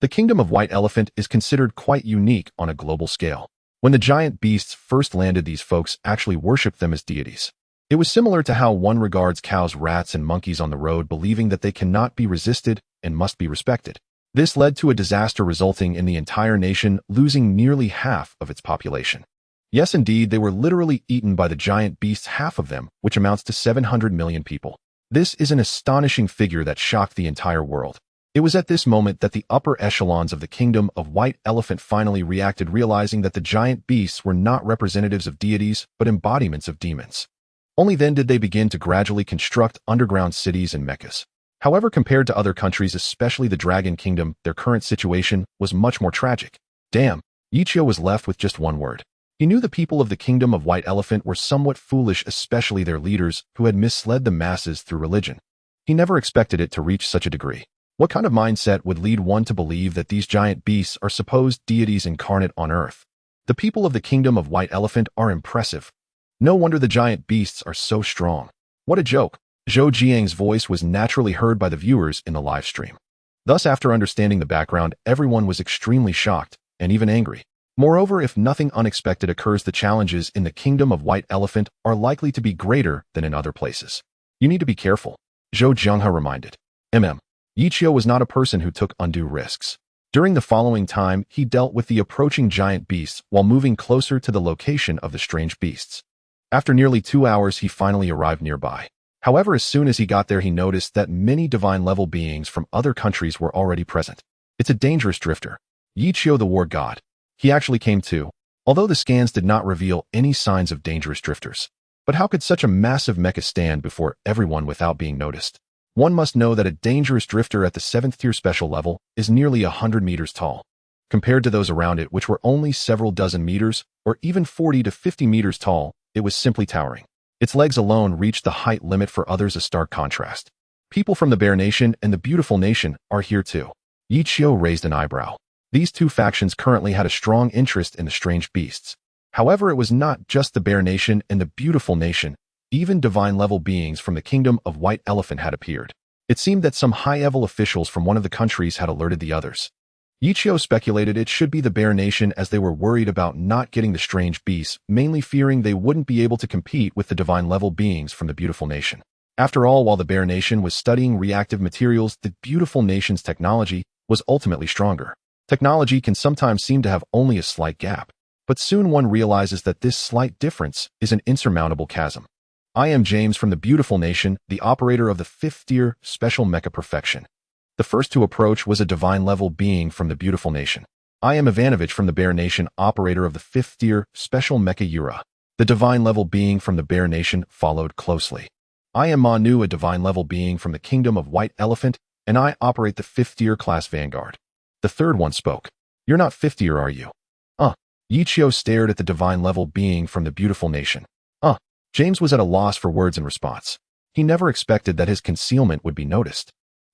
The Kingdom of White Elephant is considered quite unique on a global scale. When the giant beasts first landed, these folks actually worshipped them as deities. It was similar to how one regards cows, rats, and monkeys on the road, believing that they cannot be resisted and must be respected. This led to a disaster, resulting in the entire nation losing nearly half of its population. Yes, indeed, they were literally eaten by the giant beasts, half of them, which amounts to 700 million people. This is an astonishing figure that shocked the entire world. It was at this moment that the upper echelons of the Kingdom of White Elephant finally reacted, realizing that the giant beasts were not representatives of deities, but embodiments of demons. Only then did they begin to gradually construct underground cities and mechas. However, compared to other countries, especially the Dragon Kingdom, their current situation was much more tragic. Damn, Yichio was left with just one word. He knew the people of the Kingdom of White Elephant were somewhat foolish, especially their leaders, who had misled the masses through religion. He never expected it to reach such a degree. What kind of mindset would lead one to believe that these giant beasts are supposed deities incarnate on Earth? The people of the Kingdom of White Elephant are impressive. No wonder the giant beasts are so strong. What a joke. Zhou Jiang's voice was naturally heard by the viewers in the live stream. Thus, after understanding the background, everyone was extremely shocked and even angry. Moreover, if nothing unexpected occurs, the challenges in the kingdom of White Elephant are likely to be greater than in other places. You need to be careful, Zhou Zhenghe reminded. Yichio was not a person who took undue risks. During the following time, he dealt with the approaching giant beasts while moving closer to the location of the strange beasts. After nearly 2 hours, he finally arrived nearby. However, as soon as he got there, he noticed that many divine-level beings from other countries were already present. It's a dangerous drifter. Yichio the war god. He actually came too, although the scans did not reveal any signs of dangerous drifters. But how could such a massive mecha stand before everyone without being noticed? One must know that a dangerous drifter at the 7th tier special level is nearly 100 meters tall. Compared to those around it, which were only several dozen meters, or even 40 to 50 meters tall, it was simply towering. Its legs alone reached the height limit, for others a stark contrast. People from the Bear Nation and the Beautiful Nation are here too. Yichio raised an eyebrow. These two factions currently had a strong interest in the strange beasts. However, it was not just the Bear Nation and the Beautiful Nation. Even divine-level beings from the kingdom of White Elephant had appeared. It seemed that some high-level officials from one of the countries had alerted the others. Yichio speculated it should be the Bear Nation, as they were worried about not getting the strange beasts, mainly fearing they wouldn't be able to compete with the divine-level beings from the Beautiful Nation. After all, while the Bear Nation was studying reactive materials, the Beautiful Nation's technology was ultimately stronger. Technology can sometimes seem to have only a slight gap, but soon one realizes that this slight difference is an insurmountable chasm. I am James from the Beautiful Nation, the operator of the 5th tier special mecha perfection. The first to approach was a divine-level being from the Beautiful Nation. I am Ivanovich from the Bear Nation, operator of the 5th tier special mecha Yura. The divine-level being from the Bear Nation followed closely. I am Manu, a divine-level being from the kingdom of White Elephant, and I operate the 5th tier class Vanguard. The third one spoke. You're not 5th tier, are you? Yichio stared at the divine-level being from the Beautiful Nation. James was at a loss for words in response. He never expected that his concealment would be noticed.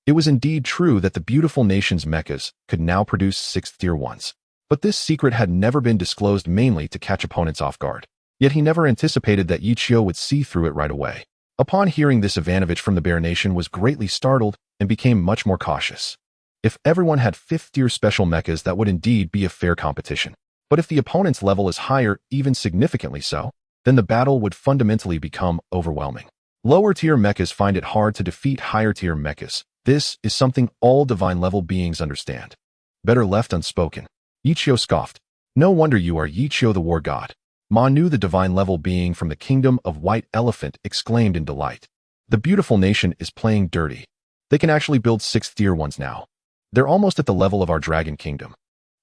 It was indeed true that the Beautiful Nation's mechas could now produce 6th tier ones. But this secret had never been disclosed, mainly to catch opponents off guard. Yet he never anticipated that Yichio would see through it right away. Upon hearing this, Ivanovich from the Bear Nation was greatly startled and became much more cautious. If everyone had 5th tier special mechas, that would indeed be a fair competition. But if the opponent's level is higher, even significantly so, then the battle would fundamentally become overwhelming. Lower tier mechas find it hard to defeat higher tier mechas. This is something all divine-level beings understand. Better left unspoken. Yichio scoffed. No wonder you are Yichio the war god. Manu, the divine-level being from the kingdom of White Elephant, exclaimed in delight. The Beautiful Nation is playing dirty. They can actually build 6th tier ones now. They're almost at the level of our Dragon Kingdom.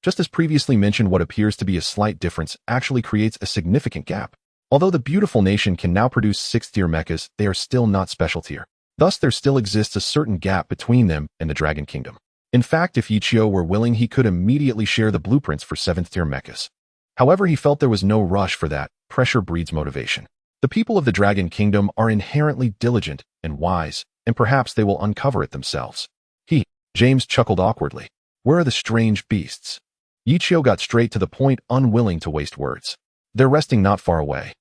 Just as previously mentioned, what appears to be a slight difference actually creates a significant gap. Although the Beautiful Nation can now produce 6th tier mechas, they are still not special tier. Thus, there still exists a certain gap between them and the Dragon Kingdom. In fact, if Yichio were willing, he could immediately share the blueprints for 7th tier mechas. However, he felt there was no rush for that. Pressure breeds motivation. The people of the Dragon Kingdom are inherently diligent and wise, and perhaps they will uncover it themselves. James chuckled awkwardly. Where are the strange beasts? Yichio got straight to the point, unwilling to waste words. They're resting not far away.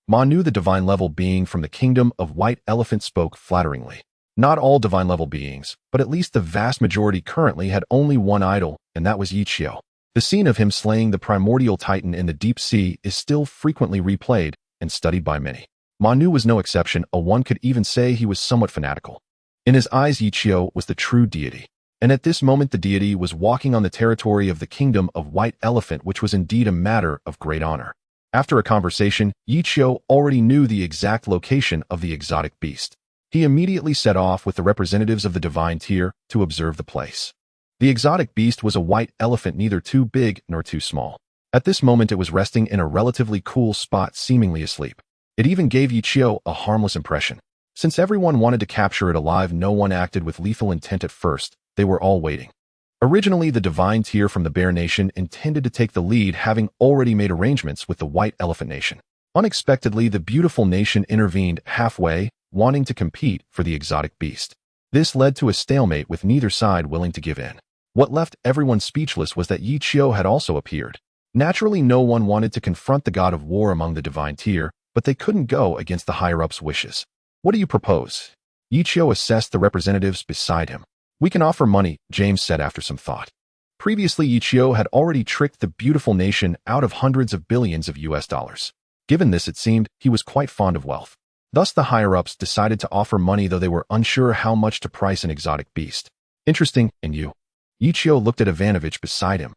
Manu, the divine-level being from the kingdom of White Elephant, spoke flatteringly. Not all divine-level beings, but at least the vast majority currently had only one idol, and that was Yichio. The scene of him slaying the primordial titan in the deep sea is still frequently replayed and studied by many. Manu was no exception, one could even say he was somewhat fanatical. In his eyes, Yichio was the true deity. And at this moment, the deity was walking on the territory of the kingdom of White Elephant, which was indeed a matter of great honor. After a conversation, Yichio already knew the exact location of the exotic beast. He immediately set off with the representatives of the divine tier to observe the place. The exotic beast was a white elephant, neither too big nor too small. At this moment, it was resting in a relatively cool spot, seemingly asleep. It even gave Yichio a harmless impression. Since everyone wanted to capture it alive, no one acted with lethal intent at first. They were all waiting. Originally, the divine tier from the Bear Nation intended to take the lead, having already made arrangements with the White Elephant Nation. Unexpectedly, the Beautiful Nation intervened halfway, wanting to compete for the exotic beast. This led to a stalemate, with neither side willing to give in. What left everyone speechless was that Yichio had also appeared. Naturally, no one wanted to confront the god of war among the divine tier, but they couldn't go against the higher-ups' wishes. What do you propose? Yichio assessed the representatives beside him. We can offer money, James said after some thought. Previously, Ichio had already tricked the beautiful nation out of hundreds of billions of US dollars. Given this, it seemed he was quite fond of wealth. Thus, the higher-ups decided to offer money, though they were unsure how much to price an exotic beast. Interesting, and you? Ichio looked at Ivanovich beside him.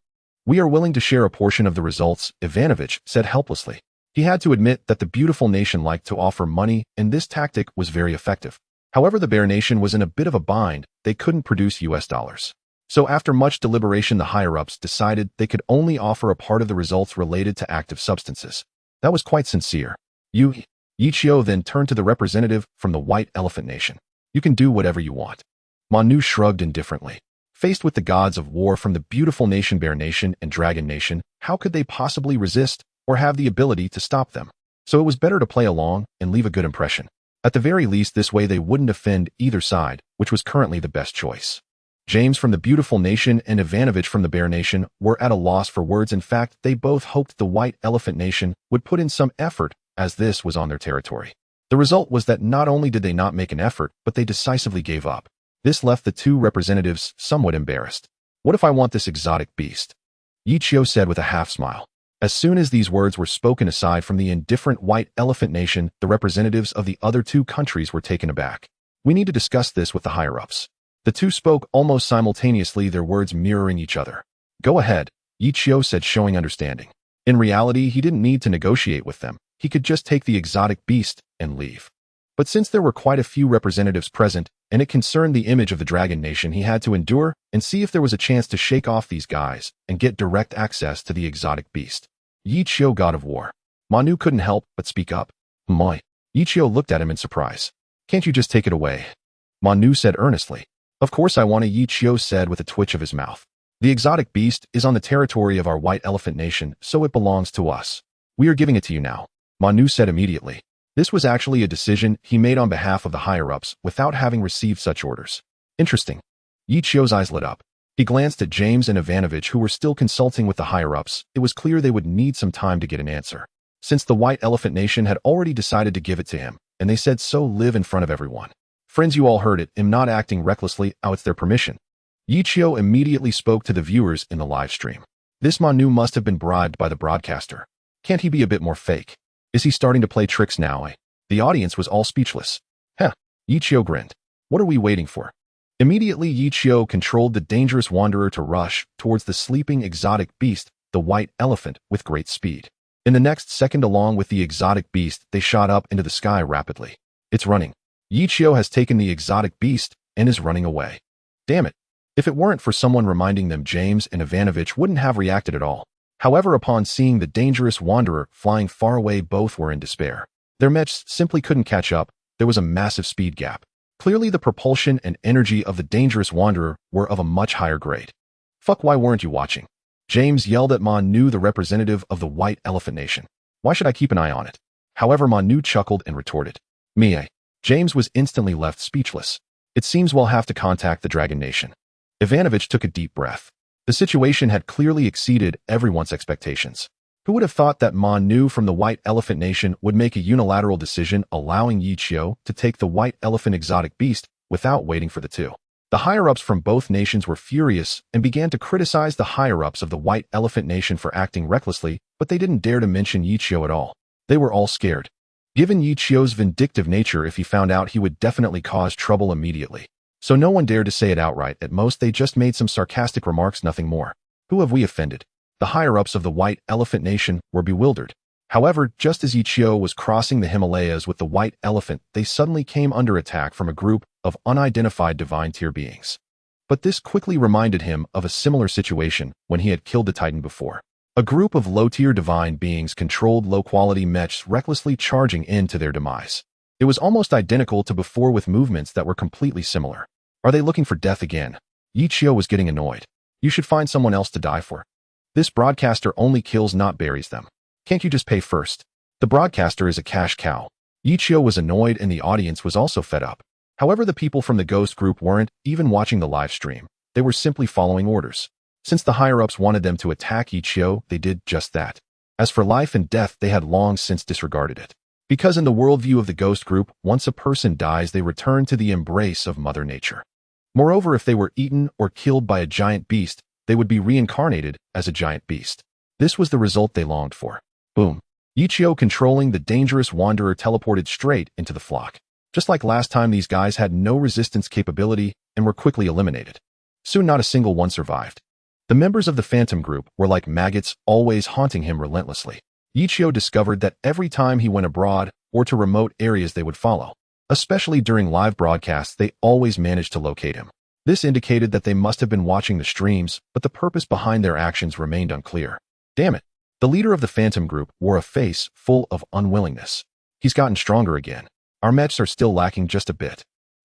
We are willing to share a portion of the results, Ivanovich said helplessly. He had to admit that the beautiful nation liked to offer money, and this tactic was very effective. However, the bear nation was in a bit of a bind. They couldn't produce US dollars. So after much deliberation, the higher-ups decided they could only offer a part of the results related to active substances. That was quite sincere. Ichio then turned to the representative from the White Elephant Nation. You can do whatever you want. Manu shrugged indifferently. Faced with the gods of war from the beautiful nation Bear Nation and Dragon Nation, how could they possibly resist or have the ability to stop them? So it was better to play along and leave a good impression. At the very least, this way they wouldn't offend either side, which was currently the best choice. James from the beautiful nation and Ivanovich from the Bear Nation were at a loss for words. In fact, they both hoped the White Elephant Nation would put in some effort, as this was on their territory. The result was that not only did they not make an effort, but they decisively gave up. This left the two representatives somewhat embarrassed. What if I want this exotic beast? Ichio said with a half-smile. As soon as these words were spoken, aside from the indifferent White Elephant Nation, the representatives of the other two countries were taken aback. We need to discuss this with the higher-ups. The two spoke almost simultaneously, their words mirroring each other. Go ahead, Ichio said, showing understanding. In reality, he didn't need to negotiate with them. He could just take the exotic beast and leave. But since there were quite a few representatives present, and it concerned the image of the Dragon Nation, he had to endure and see if there was a chance to shake off these guys and get direct access to the exotic beast. Ichio, god of war. Manu couldn't help but speak up. Moi. Ichio looked at him in surprise. Can't you just take it away? Manu said earnestly. Of course I want to, Ichio said with a twitch of his mouth. The exotic beast is on the territory of our White Elephant Nation, so it belongs to us. We are giving it to you now, Manu said immediately. This was actually a decision he made on behalf of the higher-ups without having received such orders. Interesting. Ichio's eyes lit up. He glanced at James and Ivanovich, who were still consulting with the higher-ups. It was clear they would need some time to get an answer, since the White Elephant Nation had already decided to give it to him, and they said so live in front of everyone. Friends, you all heard it. I'm not acting recklessly. It's their permission. Ichio immediately spoke to the viewers in the live stream. This Manu must have been bribed by the broadcaster. Can't he be a bit more fake? Is he starting to play tricks now? The audience was all speechless. Heh. Ichio grinned. What are we waiting for? Immediately, Ichio controlled the dangerous wanderer to rush towards the sleeping exotic beast, the white elephant, with great speed. In the next second, along with the exotic beast, they shot up into the sky rapidly. It's running. Ichio has taken the exotic beast and is running away. Damn it. If it weren't for someone reminding them, James and Ivanovich wouldn't have reacted at all. However, upon seeing the dangerous wanderer flying far away, both were in despair. Their mechs simply couldn't catch up. There was a massive speed gap. Clearly, the propulsion and energy of the dangerous wanderer were of a much higher grade. Fuck, why weren't you watching? James yelled at Manu, the representative of the White Elephant Nation. Why should I keep an eye on it? However, Manu chuckled and retorted. Me. James was instantly left speechless. It seems we'll have to contact the Dragon Nation. Ivanovich took a deep breath. The situation had clearly exceeded everyone's expectations. Who would have thought that Manu from the White Elephant Nation would make a unilateral decision allowing Ichio to take the White Elephant exotic beast without waiting for the two? The higher-ups from both nations were furious and began to criticize the higher-ups of the White Elephant Nation for acting recklessly, but they didn't dare to mention Ichio at all. They were all scared. Given Ichio's vindictive nature, if he found out, he would definitely cause trouble immediately. So no one dared to say it outright. At most, they just made some sarcastic remarks, nothing more. Who have we offended? The higher-ups of the White Elephant Nation were bewildered. However, just as Ichio was crossing the Himalayas with the White Elephant, they suddenly came under attack from a group of unidentified divine tier beings. But this quickly reminded him of a similar situation when he had killed the Titan before. A group of low-tier divine beings controlled low-quality mechs, recklessly charging into their demise. It was almost identical to before, with movements that were completely similar. Are they looking for death again? Ichio was getting annoyed. You should find someone else to die for. This broadcaster only kills, not buries them. Can't you just pay first? The broadcaster is a cash cow. Ichio was annoyed, and the audience was also fed up. However, the people from the Ghost group weren't even watching the live stream. They were simply following orders. Since the higher-ups wanted them to attack Ichio, they did just that. As for life and death, they had long since disregarded it. Because in the worldview of the Ghost group, once a person dies, they return to the embrace of Mother Nature. Moreover, if they were eaten or killed by a giant beast, they would be reincarnated as a giant beast. This was the result they longed for. Boom. Ichio, controlling the dangerous wanderer, teleported straight into the flock. Just like last time, these guys had no resistance capability and were quickly eliminated. Soon not a single one survived. The members of the Phantom group were like maggots, always haunting him relentlessly. Ichio discovered that every time he went abroad or to remote areas, they would follow. Especially during live broadcasts, they always managed to locate him. This indicated that they must have been watching the streams, but the purpose behind their actions remained unclear. Damn it. The leader of the Phantom group wore a face full of unwillingness. He's gotten stronger again. Our mechs are still lacking just a bit.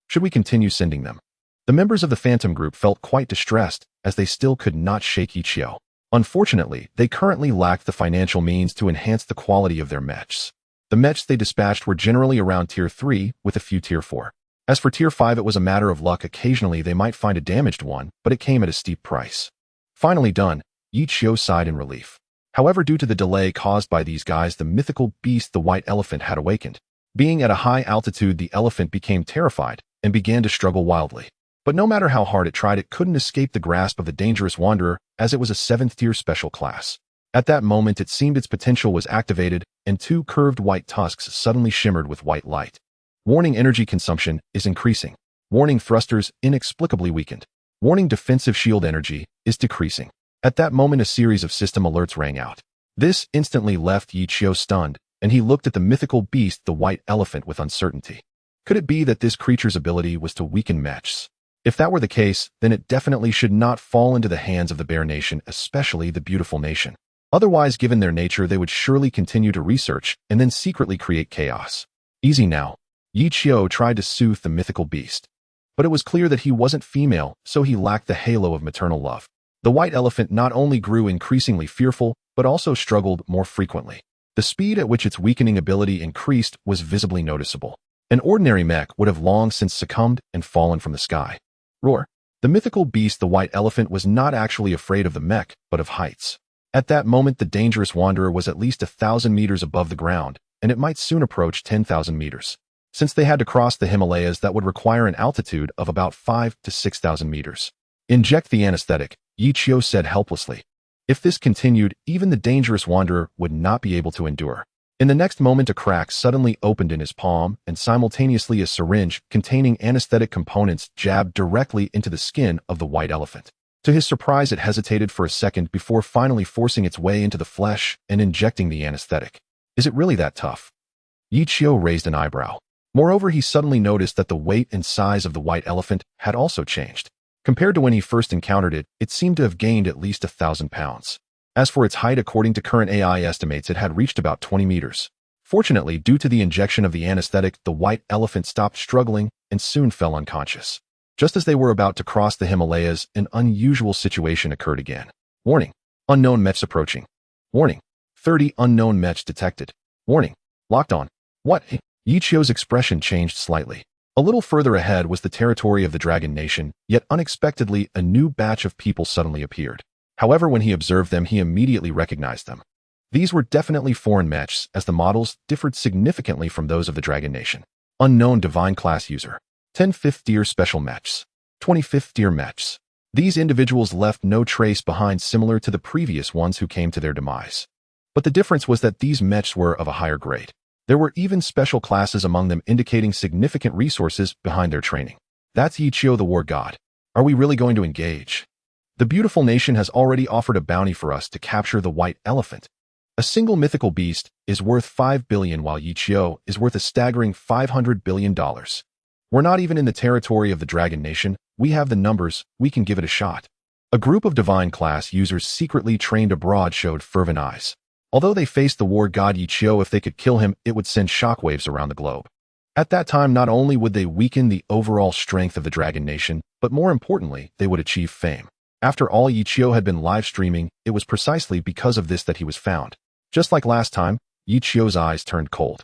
Should we continue sending them? The members of the Phantom group felt quite distressed, as they still could not shake Ichio. Unfortunately, they currently lacked the financial means to enhance the quality of their mechs. The mechs they dispatched were generally around Tier 3, with a few Tier 4. As for Tier 5, it was a matter of luck. Occasionally they might find a damaged one, but it came at a steep price. Finally done, Ichio sighed in relief. However, due to the delay caused by these guys, the mythical beast, the white elephant, had awakened. Being at a high altitude, the elephant became terrified and began to struggle wildly. But no matter how hard it tried, it couldn't escape the grasp of the dangerous wanderer, as it was a 7th tier special class. At that moment, it seemed its potential was activated, and 2 curved white tusks suddenly shimmered with white light. Warning: energy consumption is increasing. Warning: thrusters inexplicably weakened. Warning: defensive shield energy is decreasing. At that moment, a series of system alerts rang out. This instantly left Ichio stunned, and he looked at the mythical beast, the white elephant, with uncertainty. Could it be that this creature's ability was to weaken mechs? If that were the case, then it definitely should not fall into the hands of the Bear Nation, especially the Beautiful Nation. Otherwise, given their nature, they would surely continue to research and then secretly create chaos. Easy now. Ichio tried to soothe the mythical beast. But it was clear that he wasn't female, so he lacked the halo of maternal love. The white elephant not only grew increasingly fearful, but also struggled more frequently. The speed at which its weakening ability increased was visibly noticeable. An ordinary mech would have long since succumbed and fallen from the sky. Roar. The mythical beast, the white elephant, was not actually afraid of the mech, but of heights. At that moment, the dangerous wanderer was at least 1,000 meters above the ground, and it might soon approach 10,000 meters. Since they had to cross the Himalayas, that would require an altitude of about 5,000 to 6,000 meters. Inject the anesthetic, Ichio said helplessly. If this continued, even the dangerous wanderer would not be able to endure. In the next moment, a crack suddenly opened in his palm, and simultaneously a syringe containing anesthetic components jabbed directly into the skin of the white elephant. To his surprise, it hesitated for a second before finally forcing its way into the flesh and injecting the anesthetic. Is it really that tough? Ichio raised an eyebrow. Moreover, he suddenly noticed that the weight and size of the white elephant had also changed. Compared to when he first encountered it, it seemed to have gained at least 1,000 pounds. As for its height, according to current AI estimates, it had reached about 20 meters. Fortunately, due to the injection of the anesthetic, the white elephant stopped struggling and soon fell unconscious. Just as they were about to cross the Himalayas, an unusual situation occurred again. Warning. Unknown mechs approaching. Warning. 30 unknown mechs detected. Warning. Locked on. What? Ichio's expression changed slightly. A little further ahead was the territory of the Dragon Nation, yet unexpectedly a new batch of people suddenly appeared. However, when he observed them, he immediately recognized them. These were definitely foreign mechs, as the models differed significantly from those of the Dragon Nation. Unknown divine class user. 10 5th tier special mechs. 25th tier mechs. These individuals left no trace behind, similar to the previous ones who came to their demise. But the difference was that these mechs were of a higher grade. There were even special classes among them, indicating significant resources behind their training. That's Ichio, the war god. Are we really going to engage? The Beautiful Nation has already offered a bounty for us to capture the white elephant. A single mythical beast is worth 5 billion, while Ichio is worth a staggering $500 billion. We're not even in the territory of the Dragon Nation. We have the numbers. We can give it a shot. A group of divine class users secretly trained abroad showed fervent eyes. Although they faced the war god Ichio, if they could kill him, it would send shockwaves around the globe. At that time, not only would they weaken the overall strength of the Dragon Nation, but more importantly, they would achieve fame. After all, Ichio had been live streaming. It was precisely because of this that he was found. Just like last time, Ichio's eyes turned cold.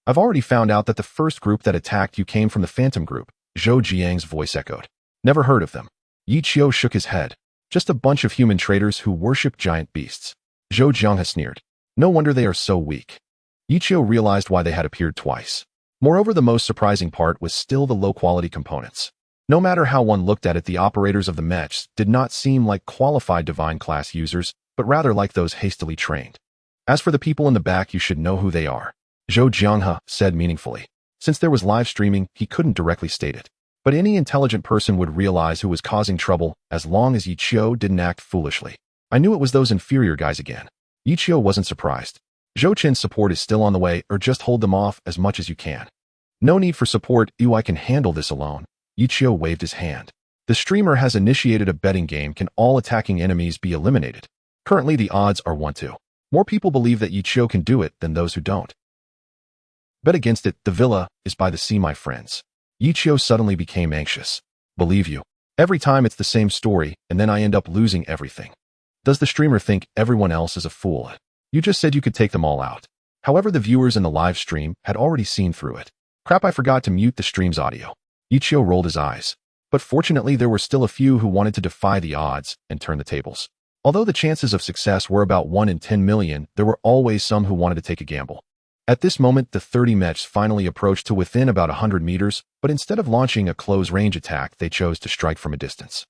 I've already found out that the first group that attacked you came from the Phantom group, Zhou Jiang's voice echoed. Never heard of them. Ichio shook his head. Just a bunch of human traders who worship giant beasts. Zhou Jiang has sneered. No wonder they are so weak. Ichio realized why they had appeared twice. Moreover, the most surprising part was still the low-quality components. No matter how one looked at it, the operators of the mechs did not seem like qualified divine class users, but rather like those hastily trained. As for the people in the back, you should know who they are, Zhou Jianghe said meaningfully. Since there was live streaming, he couldn't directly state it. But any intelligent person would realize who was causing trouble as long as Yi Qiu didn't act foolishly. I knew it was those inferior guys again. Yi Qiu wasn't surprised. Zhou Qin's support is still on the way, or just hold them off as much as you can. No need for support, I can handle this alone. Yi Qiu waved his hand. The streamer has initiated a betting game. Can all attacking enemies be eliminated? Currently the odds are 1-2. More people believe that Yi Qiu can do it than those who don't. Bet against it. The villa is by the sea, my friends. Yi Qiu suddenly became anxious. Believe you. Every time it's the same story, and then I end up losing everything. Does the streamer think everyone else is a fool? You just said you could take them all out. However, the viewers in the live stream had already seen through it. Crap, I forgot to mute the stream's audio. Yi Qiu rolled his eyes. But fortunately, there were still a few who wanted to defy the odds and turn the tables. Although the chances of success were about 1 in 10 million, there were always some who wanted to take a gamble. At this moment, the 30 mechs finally approached to within about 100 meters, but instead of launching a close-range attack, they chose to strike from a distance.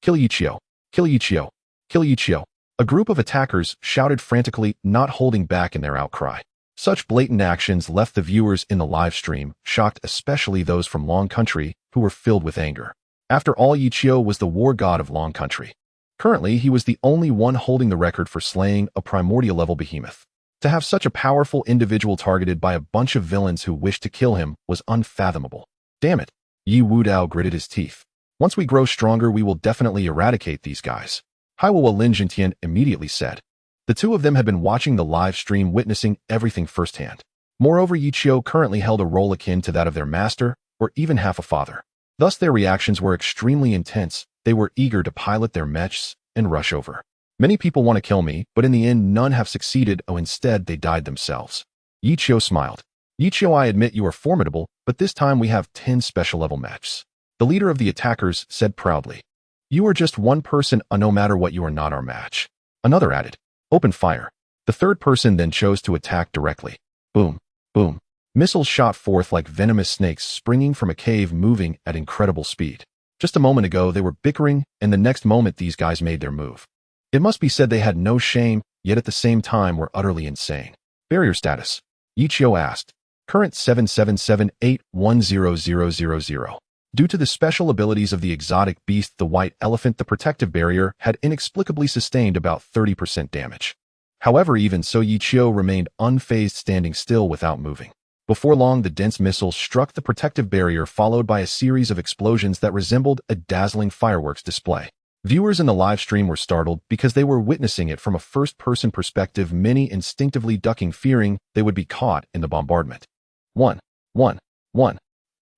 Kill Yi Qiu! Kill Yi Qiu! Kill Yi Qiu! A group of attackers shouted frantically, not holding back in their outcry. Such blatant actions left the viewers in the live stream shocked, especially those from Long Country, who were filled with anger. After all, Yi Qiu was the war god of Long Country. Currently, he was the only one holding the record for slaying a primordial-level behemoth. To have such a powerful individual targeted by a bunch of villains who wished to kill him was unfathomable. Damn it. Yi Wudao gritted his teeth. Once we grow stronger, we will definitely eradicate these guys. Haiwa Lin Jintian immediately said. The two of them had been watching the live stream, witnessing everything firsthand. Moreover, Yi Qiu currently held a role akin to that of their master, or even half a father. Thus their reactions were extremely intense. They were eager to pilot their mechs and rush over. Many people want to kill me, but in the end none have succeeded. Instead they died themselves. Yi Qiu smiled. Yi Qiu, I admit you are formidable, but this time we have 10 special level mechs. The leader of the attackers said proudly. You are just one person, no matter what, you are not our match. Another added. Open fire. The third person then chose to attack directly. Boom, boom. Missiles shot forth like venomous snakes springing from a cave, moving at incredible speed. Just a moment ago they were bickering, and the next moment these guys made their move. It must be said they had no shame, yet at the same time were utterly insane. Barrier status. Yi Qiu asked. Current 7778100000. Due to the special abilities of the exotic beast, the white elephant, the protective barrier had inexplicably sustained about 30% damage. However, even so, Yi Qiu remained unfazed, standing still without moving. Before long, the dense missiles struck the protective barrier, followed by a series of explosions that resembled a dazzling fireworks display. Viewers in the live stream were startled because they were witnessing it from a first-person perspective, many instinctively ducking, fearing they would be caught in the bombardment. 1.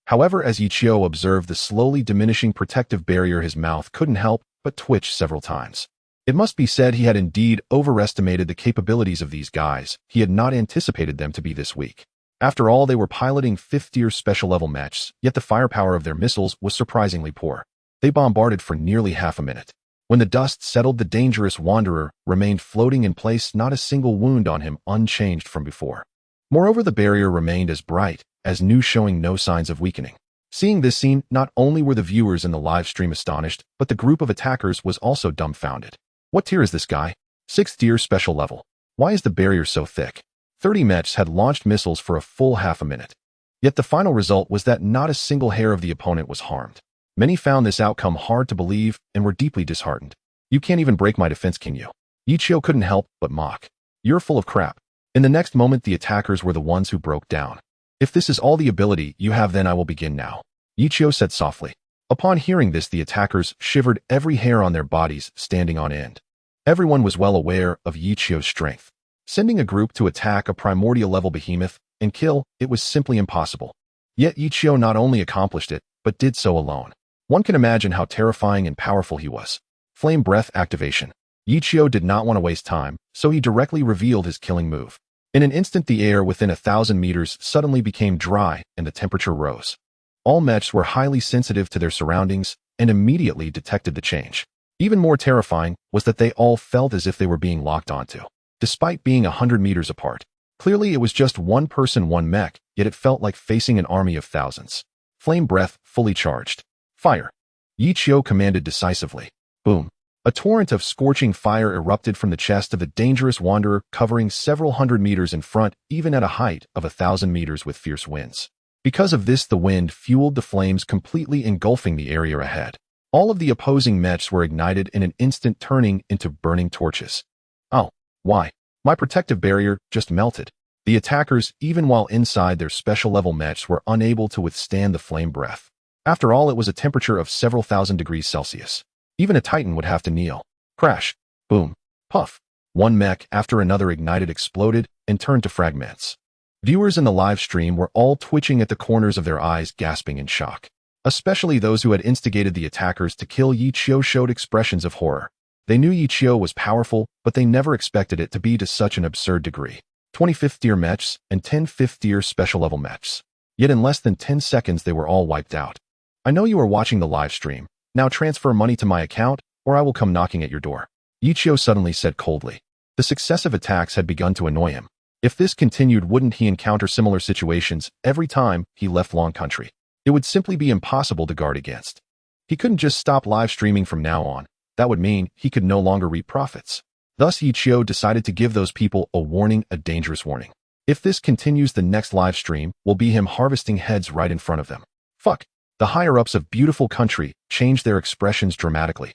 However, as Yi Qiu observed the slowly diminishing protective barrier, his mouth couldn't help but twitch several times. It must be said he had indeed overestimated the capabilities of these guys. He had not anticipated them to be this weak. After all, they were piloting 5th-tier special-level mechs, yet the firepower of their missiles was surprisingly poor. They bombarded for nearly half a minute. When the dust settled, the dangerous wanderer remained floating in place, not a single wound on him, unchanged from before. Moreover, the barrier remained as bright as new, showing no signs of weakening. Seeing this scene, not only were the viewers in the live stream astonished, but the group of attackers was also dumbfounded. What tier is this guy? 6th tier special level. Why is the barrier so thick? 30 mechs had launched missiles for a full half a minute. Yet the final result was that not a single hair of the opponent was harmed. Many found this outcome hard to believe and were deeply disheartened. You can't even break my defense, can you? Yi Qiu couldn't help but mock. You're full of crap. In the next moment, the attackers were the ones who broke down. If this is all the ability you have, then I will begin now, Yi Qiu said softly. Upon hearing this, the attackers shivered, every hair on their bodies standing on end. Everyone was well aware of Yi Qiu's strength. Sending a group to attack a primordial-level behemoth and kill it was simply impossible. Yet Yi Qiu not only accomplished it, but did so alone. One can imagine how terrifying and powerful he was. Flame breath activation. Yi Qiu did not want to waste time, so he directly revealed his killing move. In an instant, the air within 1,000 meters suddenly became dry and the temperature rose. All mechs were highly sensitive to their surroundings and immediately detected the change. Even more terrifying was that they all felt as if they were being locked onto, despite being 100 meters apart. Clearly, it was just one person, one mech, yet it felt like facing an army of thousands. Flame breath fully charged. Fire! Yi Qiu commanded decisively. Boom! A torrent of scorching fire erupted from the chest of the dangerous wanderer, covering several hundred meters in front, even at a height of 1,000 meters with fierce winds. Because of this, the wind fueled the flames, completely engulfing the area ahead. All of the opposing mechs were ignited in an instant, turning into burning torches. Oh, why? My protective barrier just melted. The attackers, even while inside their special-level mechs, were unable to withstand the flame breath. After all, it was a temperature of several thousand degrees Celsius. Even a titan would have to kneel. Crash. Boom. Puff. One mech after another ignited, exploded, and turned to fragments. Viewers in the live stream were all twitching at the corners of their eyes, gasping in shock. Especially those who had instigated the attackers to kill Yi Qiu showed expressions of horror. They knew Yi Qiu was powerful, but they never expected it to be to such an absurd degree. 25th tier mechs and 10 5th tier special level mechs. Yet in less than 10 seconds they were all wiped out. I know you are watching the live stream. Now transfer money to my account, or I will come knocking at your door. Yi Qiu suddenly said coldly. The successive attacks had begun to annoy him. If this continued, wouldn't he encounter similar situations every time he left Long Country? It would simply be impossible to guard against. He couldn't just stop live streaming from now on. That would mean he could no longer reap profits. Thus, Yi Qiu decided to give those people a warning, a dangerous warning. If this continues, the next live stream will be him harvesting heads right in front of them. Fuck. The higher-ups of Beautiful Country changed their expressions dramatically.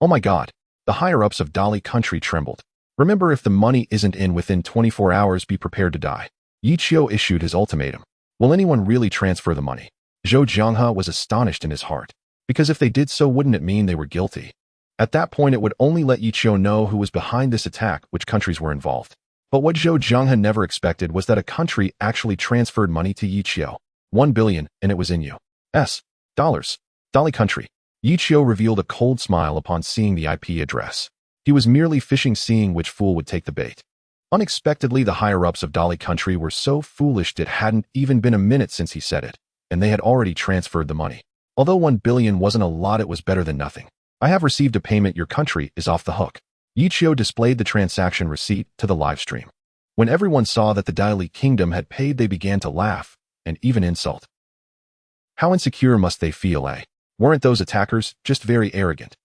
Oh my god. The higher-ups of Dali Country trembled. Remember, if the money isn't in within 24 hours, be prepared to die. Yi Qiu issued his ultimatum. Will anyone really transfer the money? Zhou Jianghe was astonished in his heart. Because if they did so, wouldn't it mean they were guilty? At that point, it would only let Yi Qiu know who was behind this attack, which countries were involved. But what Zhou Jianghe never expected was that a country actually transferred money to Yi Qiu. 1 billion, and it was in U.S. dollars. Dali Country. Yi Qiu revealed a cold smile upon seeing the IP address. He was merely fishing, seeing which fool would take the bait. Unexpectedly, the higher-ups of Dali Country were so foolish it hadn't even been a minute since he said it, and they had already transferred the money. Although 1 billion wasn't a lot, it was better than nothing. I have received a payment. Your country is off the hook. Yi Qiu displayed the transaction receipt to the live stream. When everyone saw that the Dali Kingdom had paid, they began to laugh and even insult. How insecure must they feel, eh? Weren't those attackers just very arrogant?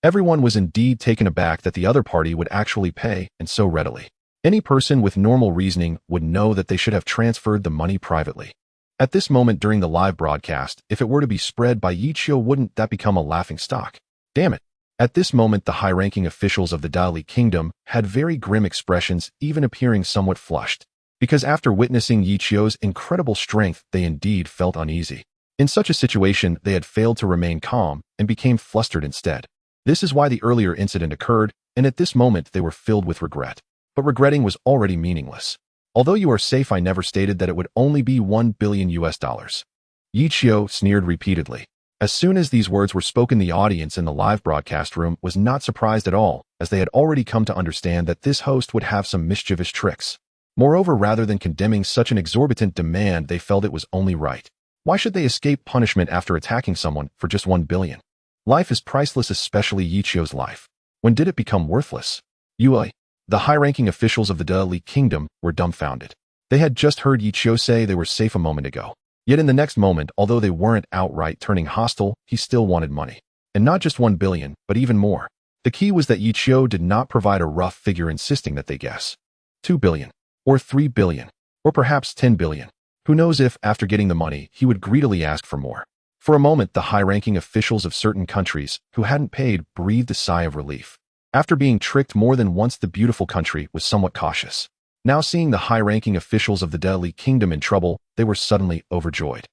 Everyone was indeed taken aback that the other party would actually pay, and so readily. Any person with normal reasoning would know that they should have transferred the money privately. At this moment during the live broadcast, if it were to be spread by Yi Qiu, wouldn't that become a laughing stock? Damn it. At this moment, the high-ranking officials of the Dali Kingdom had very grim expressions, even appearing somewhat flushed. Because after witnessing Yi Qiu's incredible strength, they indeed felt uneasy. In such a situation, they had failed to remain calm and became flustered instead. This is why the earlier incident occurred, and at this moment they were filled with regret. But regretting was already meaningless. Although you are safe, I never stated that it would only be 1 billion US dollars. Yi Qiu sneered repeatedly. As soon as these words were spoken, the audience in the live broadcast room was not surprised at all, as they had already come to understand that this host would have some mischievous tricks. Moreover, rather than condemning such an exorbitant demand, they felt it was only right. Why should they escape punishment after attacking someone for just 1 billion? Life is priceless, especially Yi Qiu's life. When did it become worthless? The high-ranking officials of the Dali Kingdom were dumbfounded. They had just heard Yi Qiu say they were safe a moment ago. Yet in the next moment, although they weren't outright turning hostile, he still wanted money. And not just 1 billion, but even more. The key was that Yi Qiu did not provide a rough figure, insisting that they guess 2 billion, or 3 billion, or perhaps 10 billion. Who knows if, after getting the money, he would greedily ask for more. For a moment, the high-ranking officials of certain countries who hadn't paid breathed a sigh of relief. After being tricked more than once, the Beautiful Country was somewhat cautious. Now seeing the high-ranking officials of the Dali Kingdom in trouble, they were suddenly overjoyed.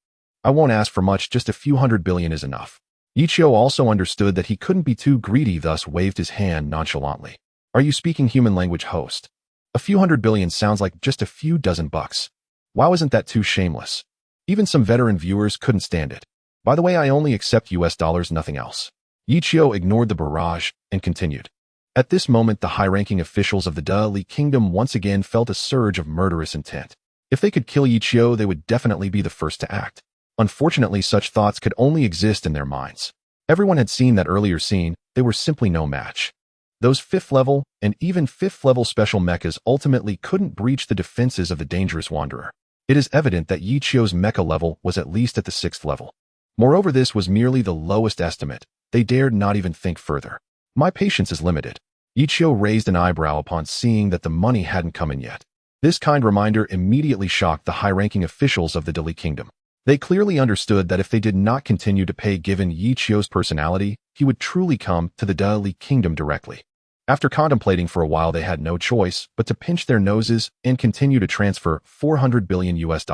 I won't ask for much, just a few 100 billion is enough. Yi Qiu also understood that he couldn't be too greedy, thus waved his hand nonchalantly. Are you speaking human language, host? A few 100 billion sounds like just a few dozen bucks. Wow, isn't that too shameless? Even some veteran viewers couldn't stand it. By the way, I only accept US dollars, nothing else. Yi Qiu ignored the barrage and continued. At this moment, the high-ranking officials of the Dali Kingdom once again felt a surge of murderous intent. If they could kill Yi Qiu, they would definitely be the first to act. Unfortunately, such thoughts could only exist in their minds. Everyone had seen that earlier scene. They were simply no match. Those 5th level and even 5th level special mechas ultimately couldn't breach the defenses of the dangerous wanderer. It is evident that Yi Qiu's mecha level was at least at the 6th level. Moreover, this was merely the lowest estimate. They dared not even think further. My patience is limited. Ichio raised an eyebrow upon seeing that the money hadn't come in yet. This kind reminder immediately shocked the high-ranking officials of the Dali Kingdom. They clearly understood that if they did not continue to pay given Ichio's personality, he would truly come to the Dali Kingdom directly. After contemplating for a while, they had no choice but to pinch their noses and continue to transfer $400 billion US.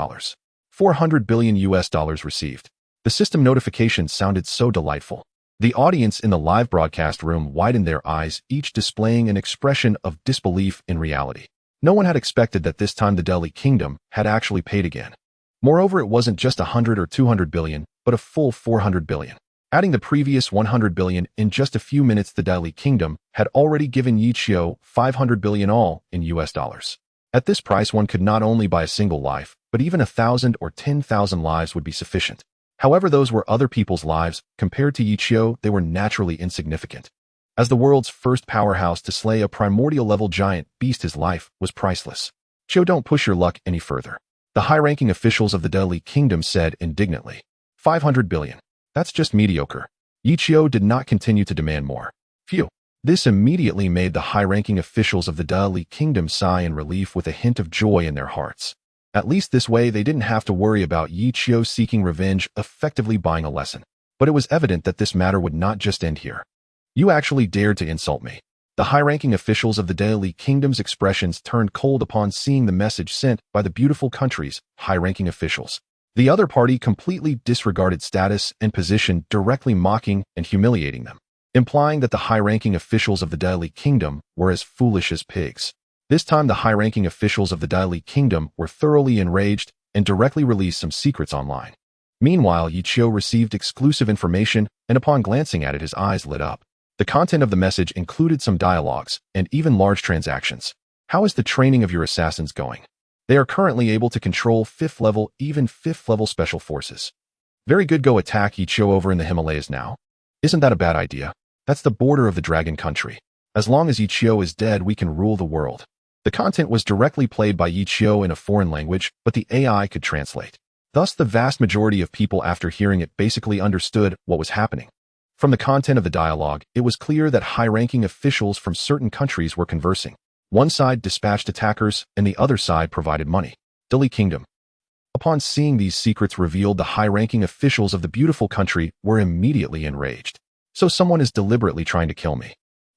$400 billion US received. The system notification sounded so delightful. The audience in the live broadcast room widened their eyes, each displaying an expression of disbelief in reality. No one had expected that this time the Dali Kingdom had actually paid again. Moreover, it wasn't just 100 or 200 billion, but a full 400 billion. Adding the previous 100 billion, in just a few minutes the Dali Kingdom had already given Ichio 500 billion all in US dollars. At this price, one could not only buy a single life, but even 1,000 or 10,000 lives would be sufficient. However, those were other people's lives. Compared to Ichio, they were naturally insignificant. As the world's first powerhouse to slay a primordial-level giant beast, his life was priceless. Ichio, don't push your luck any further. The high-ranking officials of the Dali Kingdom said indignantly. 500 billion. That's just mediocre. Ichio did not continue to demand more. Phew. This immediately made the high-ranking officials of the Dali Kingdom sigh in relief with a hint of joy in their hearts. At least this way they didn't have to worry about Ichio seeking revenge, effectively buying a lesson. But it was evident that this matter would not just end here. You actually dared to insult me. The high-ranking officials of the Dali Kingdom's expressions turned cold upon seeing the message sent by the beautiful country's high-ranking officials. The other party completely disregarded status and position, directly mocking and humiliating them, implying that the high-ranking officials of the Dali Kingdom were as foolish as pigs. This time the high-ranking officials of the Dali Kingdom were thoroughly enraged and directly released some secrets online. Meanwhile, Ichio received exclusive information, and upon glancing at it, his eyes lit up. The content of the message included some dialogues and even large transactions. How is the training of your assassins going? They are currently able to control 5th level, even 5th level special forces. Very good, go attack Ichio over in the Himalayas now. Isn't that a bad idea? That's the border of the dragon country. As long as Ichio is dead, we can rule the world. The content was directly played by Ichio in a foreign language, but the AI could translate. Thus, the vast majority of people after hearing it basically understood what was happening. From the content of the dialogue, it was clear that high-ranking officials from certain countries were conversing. One side dispatched attackers, and the other side provided money. Dali Kingdom. Upon seeing these secrets revealed, the high-ranking officials of the beautiful country were immediately enraged. So someone is deliberately trying to kill me.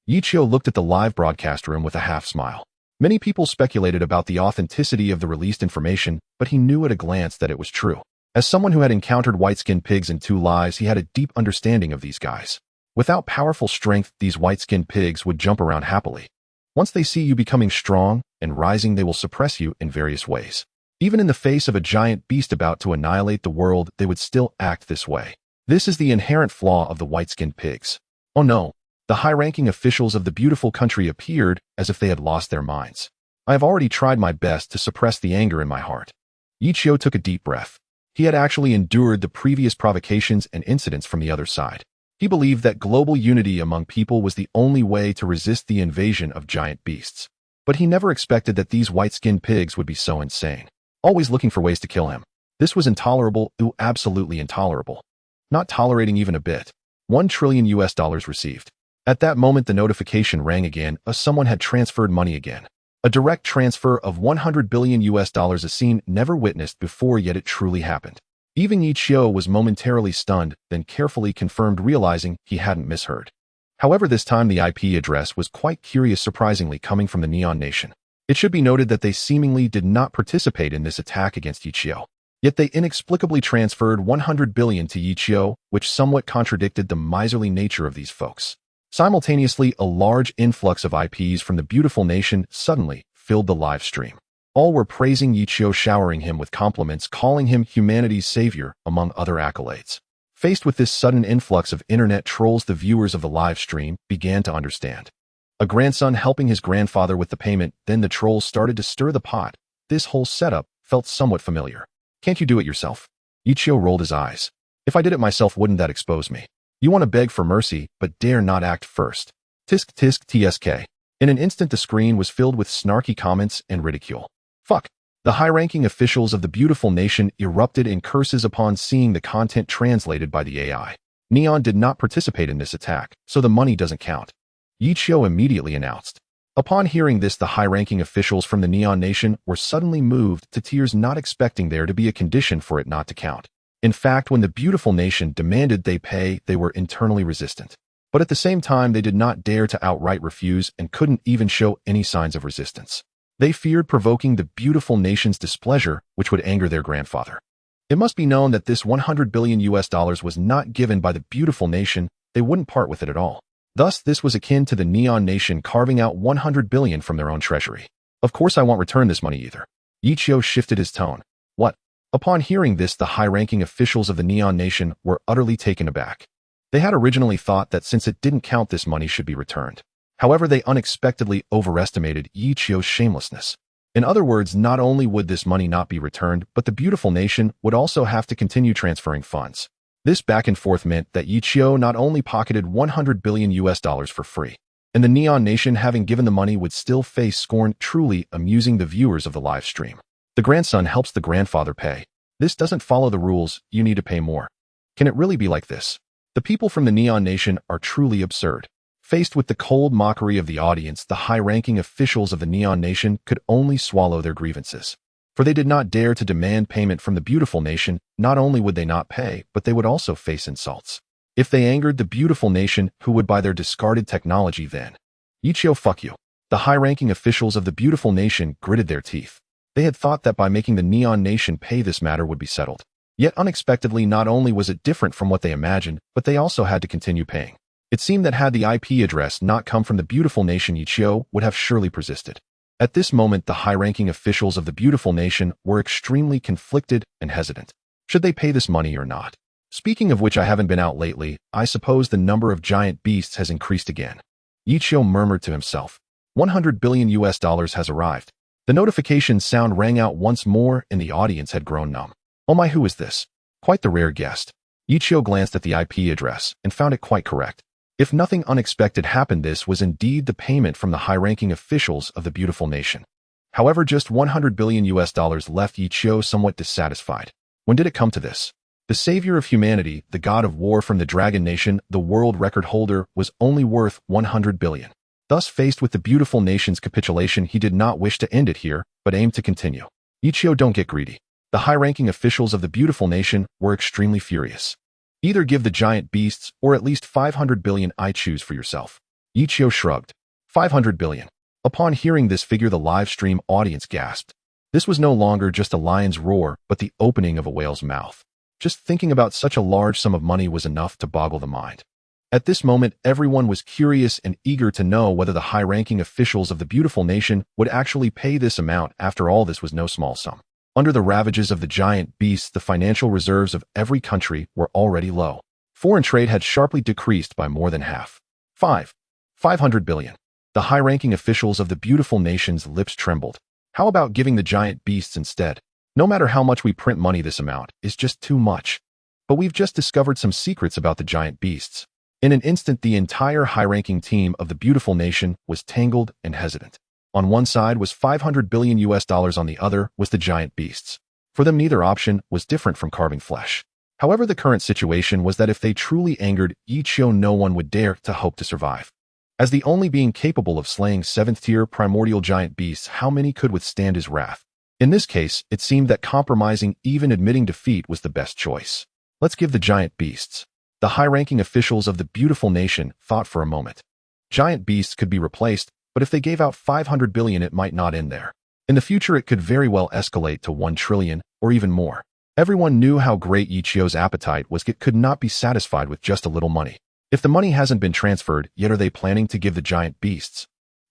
Ichio looked at the live broadcast room with a half-smile. Many people speculated about the authenticity of the released information, but he knew at a glance that it was true. As someone who had encountered white-skinned pigs in 2 lives, he had a deep understanding of these guys. Without powerful strength, these white-skinned pigs would jump around happily. Once they see you becoming strong and rising, they will suppress you in various ways. Even in the face of a giant beast about to annihilate the world, they would still act this way. This is the inherent flaw of the white-skinned pigs. Oh no, the high-ranking officials of the beautiful country appeared as if they had lost their minds. I have already tried my best to suppress the anger in my heart. Ichio took a deep breath. He had actually endured the previous provocations and incidents from the other side. He believed that global unity among people was the only way to resist the invasion of giant beasts. But he never expected that these white-skinned pigs would be so insane, always looking for ways to kill him. This was intolerable, absolutely intolerable. Not tolerating even a bit. $1 trillion received. At that moment, the notification rang again, as someone had transferred money again. A direct transfer of $100 billion, a scene never witnessed before, yet it truly happened. Even Ichio was momentarily stunned, then carefully confirmed, realizing he hadn't misheard. However, this time the IP address was quite curious, surprisingly coming from the Neon Nation. It should be noted that they seemingly did not participate in this attack against Ichio. Yet they inexplicably transferred 100 billion to Ichio, which somewhat contradicted the miserly nature of these folks. Simultaneously, a large influx of IPs from the beautiful nation suddenly filled the live stream. All were praising Ichio, showering him with compliments, calling him humanity's savior, among other accolades. Faced with this sudden influx of internet trolls, the viewers of the live stream began to understand. A grandson helping his grandfather with the payment, then the trolls started to stir the pot. This whole setup felt somewhat familiar. Can't you do it yourself? Ichio rolled his eyes. If I did it myself, wouldn't that expose me? You want to beg for mercy, but dare not act first. Tisk tisk tsk. In an instant, the screen was filled with snarky comments and ridicule. Fuck. The high-ranking officials of the beautiful nation erupted in curses upon seeing the content translated by the AI. Neon did not participate in this attack, so the money doesn't count. Yichio immediately announced. Upon hearing this, the high-ranking officials from the Neon Nation were suddenly moved to tears, not expecting there to be a condition for it not to count. In fact, when the beautiful nation demanded they pay, they were internally resistant. But at the same time, they did not dare to outright refuse and couldn't even show any signs of resistance. They feared provoking the beautiful nation's displeasure, which would anger their grandfather. It must be known that this $100 billion was not given by the beautiful nation. They wouldn't part with it at all. Thus, this was akin to the Neon Nation carving out $100 billion from their own treasury. Of course I won't return this money either. Yichio shifted his tone. What? Upon hearing this, the high-ranking officials of the Neon Nation were utterly taken aback. They had originally thought that since it didn't count, this money should be returned. However, they unexpectedly overestimated Yichio's shamelessness. In other words, not only would this money not be returned, but the beautiful nation would also have to continue transferring funds. This back and forth meant that Yichio not only pocketed $100 billion for free, and the Neon Nation, having given the money, would still face scorn, truly amusing the viewers of the live stream. The grandson helps the grandfather pay. This doesn't follow the rules, you need to pay more. Can it really be like this? The people from the Neon Nation are truly absurd. Faced with the cold mockery of the audience, the high-ranking officials of the Neon Nation could only swallow their grievances. For they did not dare to demand payment from the beautiful nation. Not only would they not pay, but they would also face insults. If they angered the beautiful nation, who would buy their discarded technology then? Yichio, fuck you. The high-ranking officials of the beautiful nation gritted their teeth. They had thought that by making the Neon Nation pay, this matter would be settled. Yet unexpectedly, not only was it different from what they imagined, but they also had to continue paying. It seemed that had the IP address not come from the beautiful nation, Yichio would have surely persisted. At this moment, the high-ranking officials of the beautiful nation were extremely conflicted and hesitant. Should they pay this money or not? Speaking of which, I haven't been out lately. I suppose the number of giant beasts has increased again. Yichio murmured to himself. $100 billion has arrived. The notification sound rang out once more, and the audience had grown numb. Oh my, who is this? Quite the rare guest. Yichio glanced at the IP address and found it quite correct. If nothing unexpected happened, this was indeed the payment from the high-ranking officials of the beautiful nation. However, just $100 billion left Yichio somewhat dissatisfied. When did it come to this? The savior of humanity, the god of war from the Dragon Nation, the world record holder, was only worth $100 billion. Thus, faced with the beautiful nation's capitulation, he did not wish to end it here, but aimed to continue. Yichio, don't get greedy. The high-ranking officials of the beautiful nation were extremely furious. Either give the giant beasts or at least $500 billion. I choose for yourself. Yichio shrugged. $500 billion. Upon hearing this figure, the live stream audience gasped. This was no longer just a lion's roar, but the opening of a whale's mouth. Just thinking about such a large sum of money was enough to boggle the mind. At this moment, everyone was curious and eager to know whether the high-ranking officials of the beautiful nation would actually pay this amount. After all, this was no small sum. Under the ravages of the giant beasts, the financial reserves of every country were already low. Foreign trade had sharply decreased by more than half. 500 billion. The high-ranking officials of the beautiful nation's lips trembled. How about giving the giant beasts instead? No matter how much we print money, this amount is just too much. But we've just discovered some secrets about the giant beasts. In an instant, the entire high-ranking team of the beautiful nation was tangled and hesitant. On one side was $500 billion, on the other was the giant beasts. For them, neither option was different from carving flesh. However, the current situation was that if they truly angered Yichio, no one would dare to hope to survive. As the only being capable of slaying 7th-tier primordial giant beasts, how many could withstand his wrath? In this case, it seemed that compromising, even admitting defeat, was the best choice. Let's give the giant beasts. The high-ranking officials of the beautiful nation thought for a moment. Giant beasts could be replaced, but if they gave out $500 billion, it might not end there. In the future, it could very well escalate to $1 trillion, or even more. Everyone knew how great Yichio's appetite was. It could not be satisfied with just a little money. If the money hasn't been transferred, yet are they planning to give the giant beasts?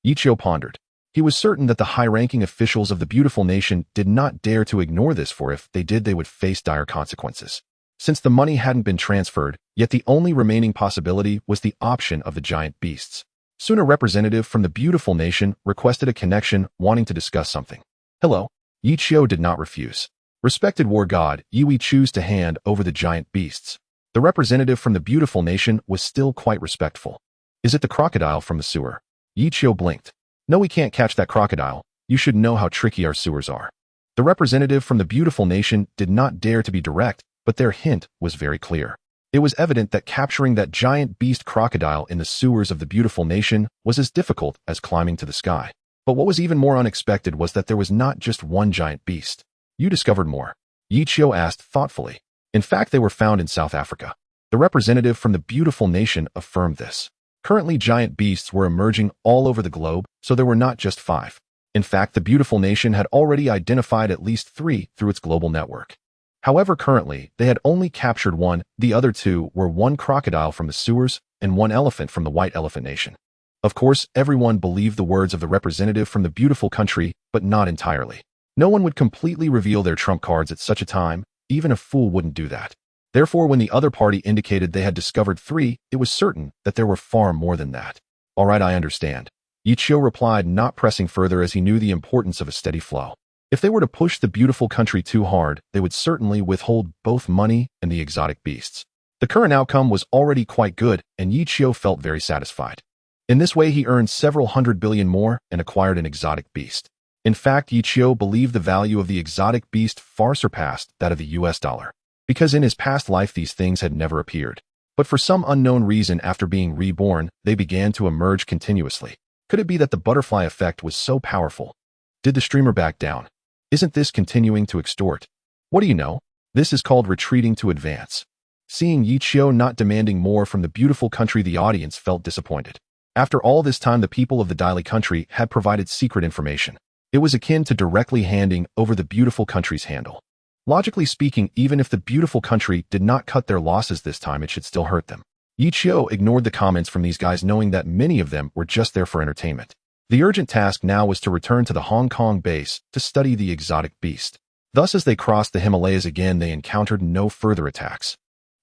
Yichio pondered. He was certain that the high-ranking officials of the beautiful nation did not dare to ignore this, for if they did, they would face dire consequences. Since the money hadn't been transferred, yet the only remaining possibility was the option of the giant beasts. Soon a representative from the beautiful nation requested a connection, wanting to discuss something. Hello. Yichio did not refuse. Respected war god, we choose to hand over the giant beasts. The representative from the beautiful nation was still quite respectful. Is it the crocodile from the sewer? Yichio blinked. No, we can't catch that crocodile. You should know how tricky our sewers are. The representative from the beautiful nation did not dare to be direct, but their hint was very clear. It was evident that capturing that giant beast crocodile in the sewers of the beautiful nation was as difficult as climbing to the sky. But what was even more unexpected was that there was not just one giant beast. You discovered more? Yichio asked thoughtfully. In fact, they were found in South Africa. The representative from the beautiful nation affirmed this. Currently, giant beasts were emerging all over the globe, so there were not just 5. In fact, the beautiful nation had already identified at least 3 through its global network. However, currently, they had only captured 1. The other 2 were 1 crocodile from the sewers and 1 elephant from the White Elephant Nation. Of course, everyone believed the words of the representative from the beautiful country, but not entirely. No one would completely reveal their trump cards at such a time. Even a fool wouldn't do that. Therefore, when the other party indicated they had discovered 3, it was certain that there were far more than that. All right, I understand. Yichio replied, not pressing further as he knew the importance of a steady flow. If they were to push the beautiful country too hard, they would certainly withhold both money and the exotic beasts. The current outcome was already quite good, and Yichio felt very satisfied. In this way, he earned several hundred billion more and acquired an exotic beast. In fact, Yichio believed the value of the exotic beast far surpassed that of the US dollar, because in his past life these things had never appeared. But for some unknown reason, after being reborn, they began to emerge continuously. Could it be that the butterfly effect was so powerful? Did the streamer back down? Isn't this continuing to extort? What do you know? This is called retreating to advance. Seeing Yichio not demanding more from the beautiful country, the audience felt disappointed. After all this time, the people of the Daily country had provided secret information. It was akin to directly handing over the beautiful country's handle. Logically speaking, even if the beautiful country did not cut their losses this time, it should still hurt them. Yichio ignored the comments from these guys, knowing that many of them were just there for entertainment. The urgent task now was to return to the Hong Kong base to study the exotic beast. Thus, as they crossed the Himalayas again, they encountered no further attacks.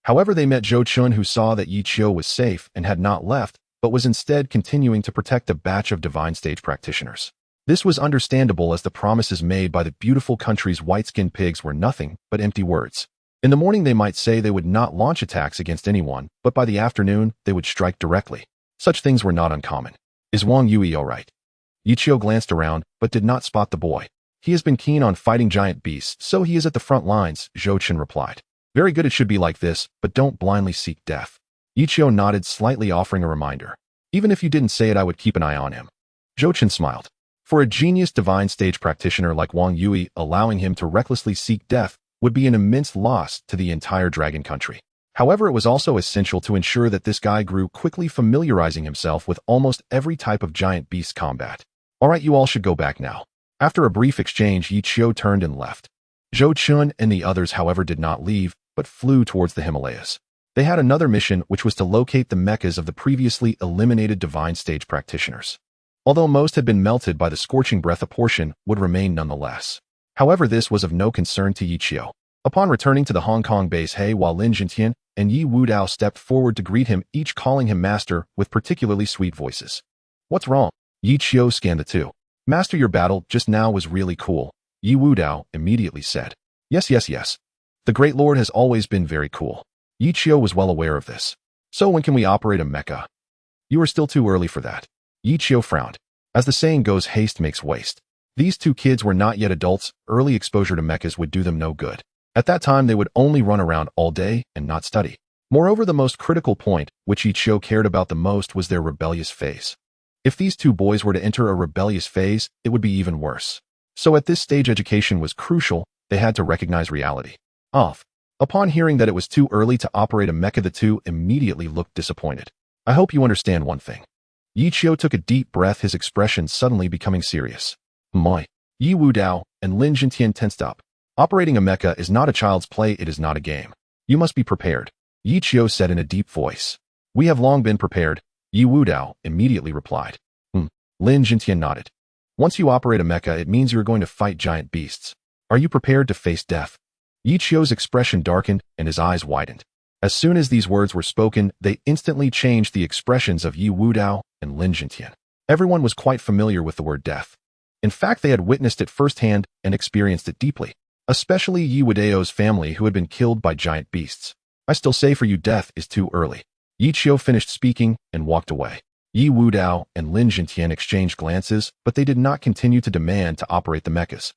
However, they met Zhou Chun, who saw that Yichio was safe and had not left, but was instead continuing to protect a batch of divine stage practitioners. This was understandable, as the promises made by the beautiful country's white-skinned pigs were nothing but empty words. In the morning, they might say they would not launch attacks against anyone, but by the afternoon, they would strike directly. Such things were not uncommon. Is Wang Yui all right? Yichio glanced around, but did not spot the boy. He has been keen on fighting giant beasts, so he is at the front lines, Zhou Chun replied. Very good, it should be like this, but don't blindly seek death. Yichio nodded slightly, offering a reminder. Even if you didn't say it, I would keep an eye on him. Zhou Chun smiled. For a genius divine stage practitioner like Wang Yui, allowing him to recklessly seek death would be an immense loss to the entire dragon country. However, it was also essential to ensure that this guy grew quickly, familiarizing himself with almost every type of giant beast combat. All right, you all should go back now. After a brief exchange, Yichio turned and left. Zhou Chun and the others, however, did not leave, but flew towards the Himalayas. They had another mission, which was to locate the mechas of the previously eliminated divine stage practitioners. Although most had been melted by the scorching breath, a portion would remain nonetheless. However, this was of no concern to Yichio. Upon returning to the Hong Kong base, while Lin Jintian and Yi Wudao stepped forward to greet him, each calling him master with particularly sweet voices. What's wrong? Yichio scanned the two. Master, your battle just now was really cool, Yi Wudao immediately said. Yes. The Great Lord has always been very cool. Yichio was well aware of this. So when can we operate a mecha? You are still too early for that. Yichio frowned. As the saying goes, haste makes waste. These two kids were not yet adults. Early exposure to mechas would do them no good. At that time, they would only run around all day and not study. Moreover, the most critical point, which Yichio cared about the most, was their rebellious phase. If these two boys were to enter a rebellious phase, it would be even worse. So at this stage, education was crucial. They had to recognize reality. Upon hearing that it was too early to operate a mecha, the two immediately looked disappointed. I hope you understand one thing. Yichio took a deep breath, his expression suddenly becoming serious. Yi Wudao and Lin Jintian tensed up. Operating a mecha is not a child's play, it is not a game. You must be prepared, Yichio said in a deep voice. We have long been prepared, Yi Wudao immediately replied. Lin Jintian nodded. Once you operate a mecha, it means you are going to fight giant beasts. Are you prepared to face death? Yichio's expression darkened and his eyes widened. As soon as these words were spoken, they instantly changed the expressions of Yi Wudao and Lin Jintian. Everyone was quite familiar with the word death. In fact, they had witnessed it firsthand and experienced it deeply. Especially Yi Wudao's family, who had been killed by giant beasts. I still say for you, death is too early. Yichio finished speaking and walked away. Yi Wudao and Lin Jintian exchanged glances, but they did not continue to demand to operate the mechas.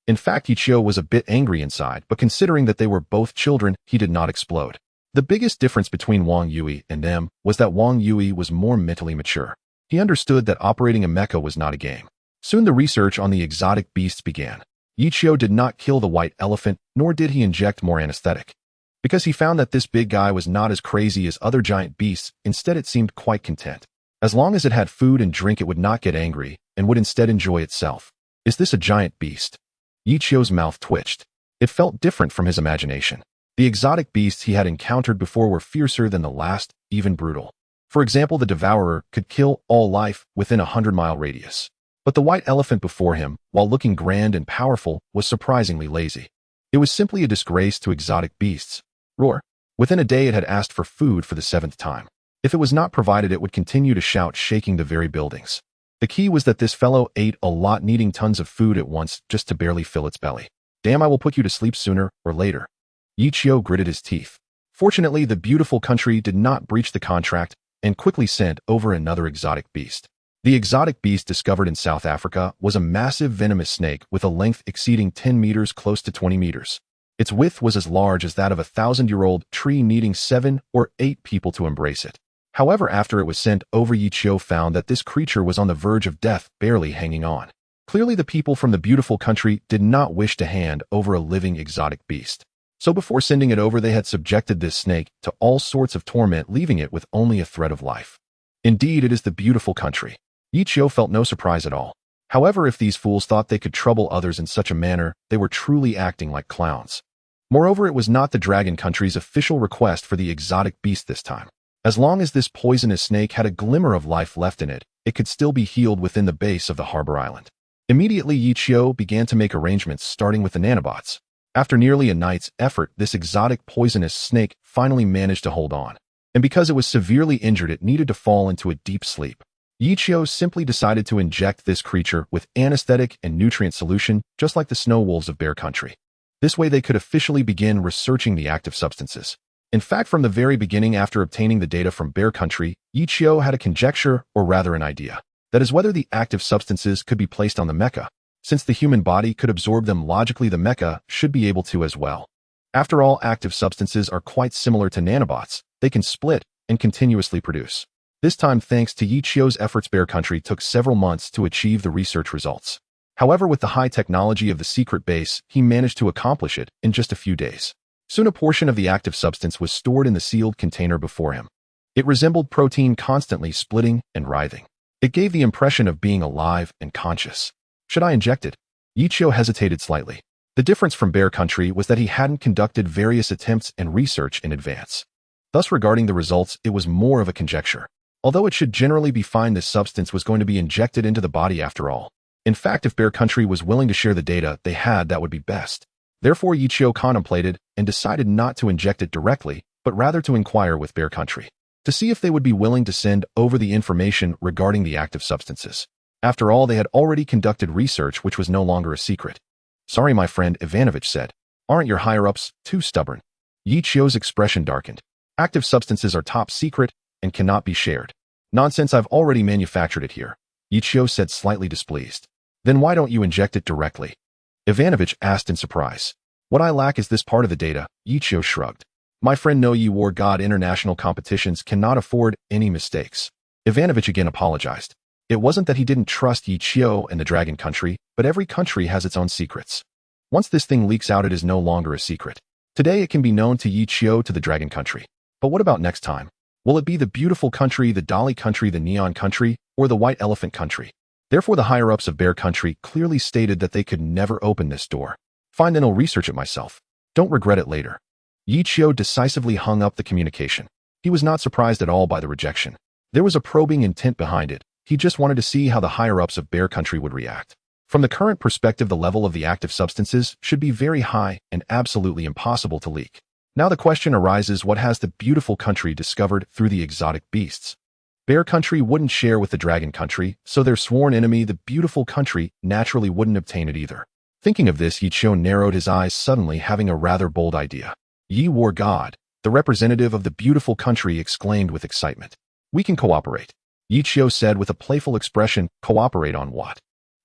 In fact, Ichio was a bit angry inside, but considering that they were both children, he did not explode. The biggest difference between Wang Yui and them was that Wang Yui was more mentally mature. He understood that operating a mecha was not a game. Soon the research on the exotic beasts began. Ichio did not kill the white elephant, nor did he inject more anesthetic. Because he found that this big guy was not as crazy as other giant beasts, instead it seemed quite content. As long as it had food and drink, it would not get angry, and would instead enjoy itself. Is this a giant beast? Ichio's mouth twitched. It felt different from his imagination. The exotic beasts he had encountered before were fiercer than the last, even brutal. For example, the devourer could kill all life within a 100-mile radius. But the white elephant before him, while looking grand and powerful, was surprisingly lazy. It was simply a disgrace to exotic beasts. Roar. Within a day it had asked for food for the 7th time. If it was not provided, it would continue to shout, shaking the very buildings. The key was that this fellow ate a lot, needing tons of food at once just to barely fill its belly. Damn, I will put you to sleep sooner or later. Ichio gritted his teeth. Fortunately, the beautiful country did not breach the contract and quickly sent over another exotic beast. The exotic beast discovered in South Africa was a massive venomous snake with a length exceeding 10 meters, close to 20 meters. Its width was as large as that of a 1,000-year-old tree, needing 7 or 8 people to embrace it. However, after it was sent over, Ichio found that this creature was on the verge of death, barely hanging on. Clearly, the people from the beautiful country did not wish to hand over a living exotic beast. So before sending it over, they had subjected this snake to all sorts of torment, leaving it with only a thread of life. Indeed, it is the beautiful country. Ichio felt no surprise at all. However, if these fools thought they could trouble others in such a manner, they were truly acting like clowns. Moreover, it was not the Dragon Country's official request for the exotic beast this time. As long as this poisonous snake had a glimmer of life left in it, it could still be healed within the base of the harbor island. Immediately, Ichio began to make arrangements, starting with the nanobots. After nearly a night's effort, this exotic poisonous snake finally managed to hold on. And because it was severely injured, it needed to fall into a deep sleep. Ichio simply decided to inject this creature with anesthetic and nutrient solution, just like the snow wolves of Bear Country. This way they could officially begin researching the active substances. In fact, from the very beginning, after obtaining the data from Bear Country, Ichio had a conjecture, or rather an idea. That is, whether the active substances could be placed on the mecha. Since the human body could absorb them logically, the mecha should be able to as well. After all, active substances are quite similar to nanobots. They can split and continuously produce. This time, thanks to Ichio's efforts, Bear Country took several months to achieve the research results. However, with the high technology of the secret base, he managed to accomplish it in just a few days. Soon a portion of the active substance was stored in the sealed container before him. It resembled protein, constantly splitting and writhing. It gave the impression of being alive and conscious. Should I inject it? Ichio hesitated slightly. The difference from Bear Country was that he hadn't conducted various attempts and research in advance. Thus, regarding the results, it was more of a conjecture. Although it should generally be fine, this substance was going to be injected into the body after all. In fact, if Bear Country was willing to share the data they had, that would be best. Therefore, Ichio contemplated and decided not to inject it directly, but rather to inquire with Bear Country, to see if they would be willing to send over the information regarding the active substances. After all, they had already conducted research, which was no longer a secret. Sorry, my friend, Ivanovich said. Aren't your higher-ups too stubborn? Ichio's expression darkened. Active substances are top secret and cannot be shared. Nonsense, I've already manufactured it here. Ichio said, slightly displeased. Then why don't you inject it directly? Ivanovich asked in surprise. What I lack is this part of the data. Ichio shrugged. My friend, know ye war god, international competitions cannot afford any mistakes. Ivanovich again apologized. It wasn't that he didn't trust Ichio and the Dragon Country, but every country has its own secrets. Once this thing leaks out, it is no longer a secret. Today it can be known to Ichio, to the Dragon Country. But what about next time? Will it be the beautiful country, the Dolly Country, the Neon Country, or the White Elephant Country? Therefore, the higher-ups of Bear Country clearly stated that they could never open this door. Fine, then I'll research it myself. Don't regret it later. Ichio decisively hung up the communication. He was not surprised at all by the rejection. There was a probing intent behind it. He just wanted to see how the higher-ups of Bear Country would react. From the current perspective, the level of the active substances should be very high and absolutely impossible to leak. Now the question arises, what has the beautiful country discovered through the exotic beasts? Bear Country wouldn't share with the Dragon Country, so their sworn enemy, the beautiful country, naturally wouldn't obtain it either. Thinking of this, Ichio narrowed his eyes, suddenly having a rather bold idea. Ye war god, the representative of the beautiful country exclaimed with excitement. We can cooperate. Ichio said with a playful expression. Cooperate on what?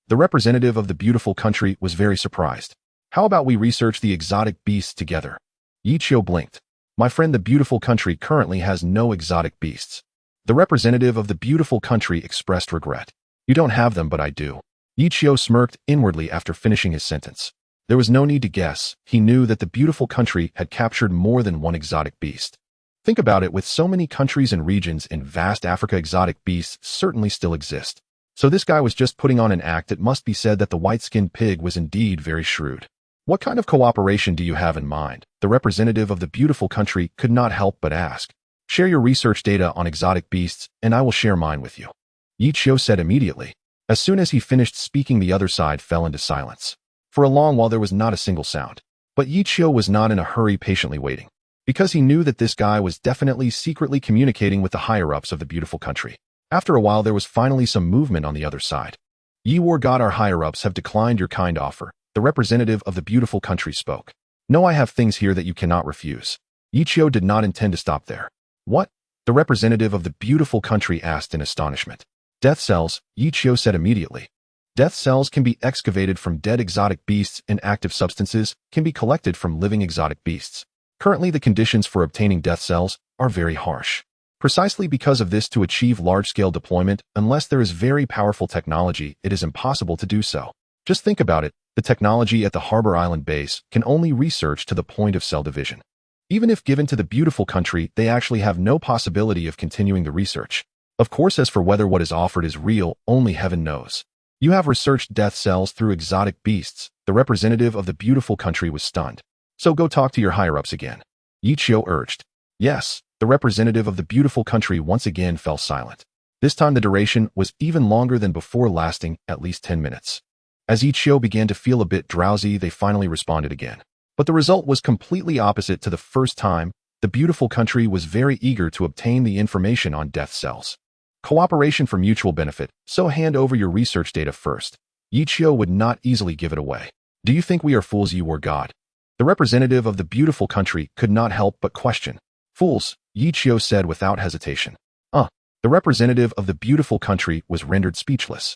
The representative of the beautiful country was very surprised. How about we research the exotic beasts together? Yi Qiu blinked. My friend, the beautiful country currently has no exotic beasts. The representative of the beautiful country expressed regret. You don't have them, but I do. Yi Qiu smirked inwardly after finishing his sentence. There was no need to guess. He knew that the beautiful country had captured more than one exotic beast. Think about it, with so many countries and regions in vast Africa, exotic beasts certainly still exist. So this guy was just putting on an act. It must be said that the white-skinned pig was indeed very shrewd. What kind of cooperation do you have in mind? The representative of the beautiful country could not help but ask. Share your research data on exotic beasts, and I will share mine with you. Yi Qiu said immediately. As soon as he finished speaking, the other side fell into silence. For a long while there was not a single sound. But Yi Qiu was not in a hurry, patiently waiting. Because he knew that this guy was definitely secretly communicating with the higher-ups of the beautiful country. After a while, there was finally some movement on the other side. Ye War God, our higher-ups have declined your kind offer. The representative of the beautiful country spoke. No, I have things here that you cannot refuse. Yi Qiu did not intend to stop there. What? The representative of the beautiful country asked in astonishment. Death cells, Yi Qiu said immediately. Death cells can be excavated from dead exotic beasts, and active substances can be collected from living exotic beasts. Currently, the conditions for obtaining death cells are very harsh. Precisely because of this, to achieve large-scale deployment, unless there is very powerful technology, it is impossible to do so. Just think about it, the technology at the Harbor Island base can only research to the point of cell division. Even if given to the beautiful country, they actually have no possibility of continuing the research. Of course, as for whether what is offered is real, only heaven knows. You have researched death cells through exotic beasts. The representative of the beautiful country was stunned. So go talk to your higher-ups again. Yi Qiu urged. Yes. The representative of the beautiful country once again fell silent. This time the duration was even longer than before, lasting at least 10 minutes. As Yi Qiu began to feel a bit drowsy, they finally responded again. But the result was completely opposite to the first time. The beautiful country was very eager to obtain the information on death cells. Cooperation for mutual benefit, so hand over your research data first. Yi Qiu would not easily give it away. Do you think we are fools, Yi War God? The representative of the beautiful country could not help but question. Fools, Yi Qiu said without hesitation. The representative of the beautiful country was rendered speechless.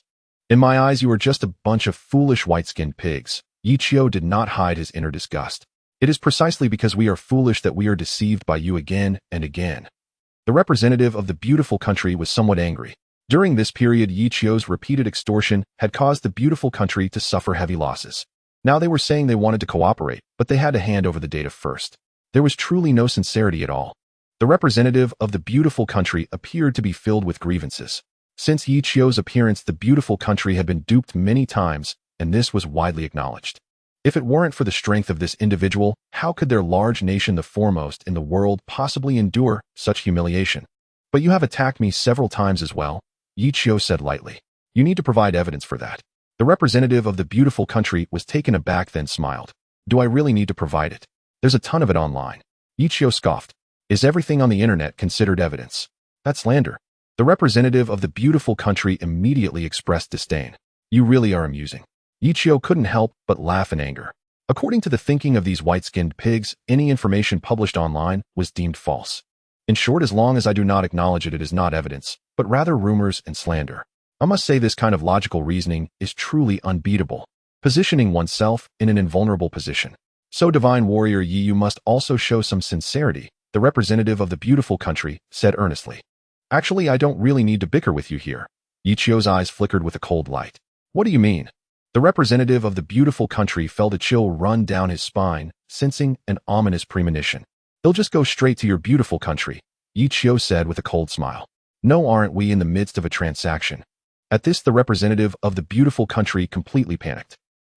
In my eyes, you are just a bunch of foolish white-skinned pigs. Yi Qiu did not hide his inner disgust. It is precisely because we are foolish that we are deceived by you again and again. The representative of the beautiful country was somewhat angry. During this period, Yi Qiu's repeated extortion had caused the beautiful country to suffer heavy losses. Now they were saying they wanted to cooperate, but they had to hand over the data first. There was truly no sincerity at all. The representative of the beautiful country appeared to be filled with grievances. Since Yi Qiu's appearance, the beautiful country had been duped many times, and this was widely acknowledged. If it weren't for the strength of this individual, how could their large nation, the foremost in the world, possibly endure such humiliation? But you have attacked me several times as well, Yi Qiu said lightly. You need to provide evidence for that. The representative of the beautiful country was taken aback, then smiled. Do I really need to provide it? There's a ton of it online. Yi Qiu scoffed. Is everything on the internet considered evidence? That's slander. The representative of the beautiful country immediately expressed disdain. You really are amusing. Yi Qiu couldn't help but laugh in anger. According to the thinking of these white-skinned pigs, any information published online was deemed false. In short, as long as I do not acknowledge it, it is not evidence, but rather rumors and slander. I must say this kind of logical reasoning is truly unbeatable, positioning oneself in an invulnerable position. So, divine warrior Yi, you must also show some sincerity, the representative of the beautiful country said earnestly. Actually, I don't really need to bicker with you here. Yi Qiu's eyes flickered with a cold light. What do you mean? The representative of the beautiful country felt a chill run down his spine, sensing an ominous premonition. They'll just go straight to your beautiful country, Yi Qiu said with a cold smile. No, aren't we in the midst of a transaction? At this, the representative of the beautiful country completely panicked.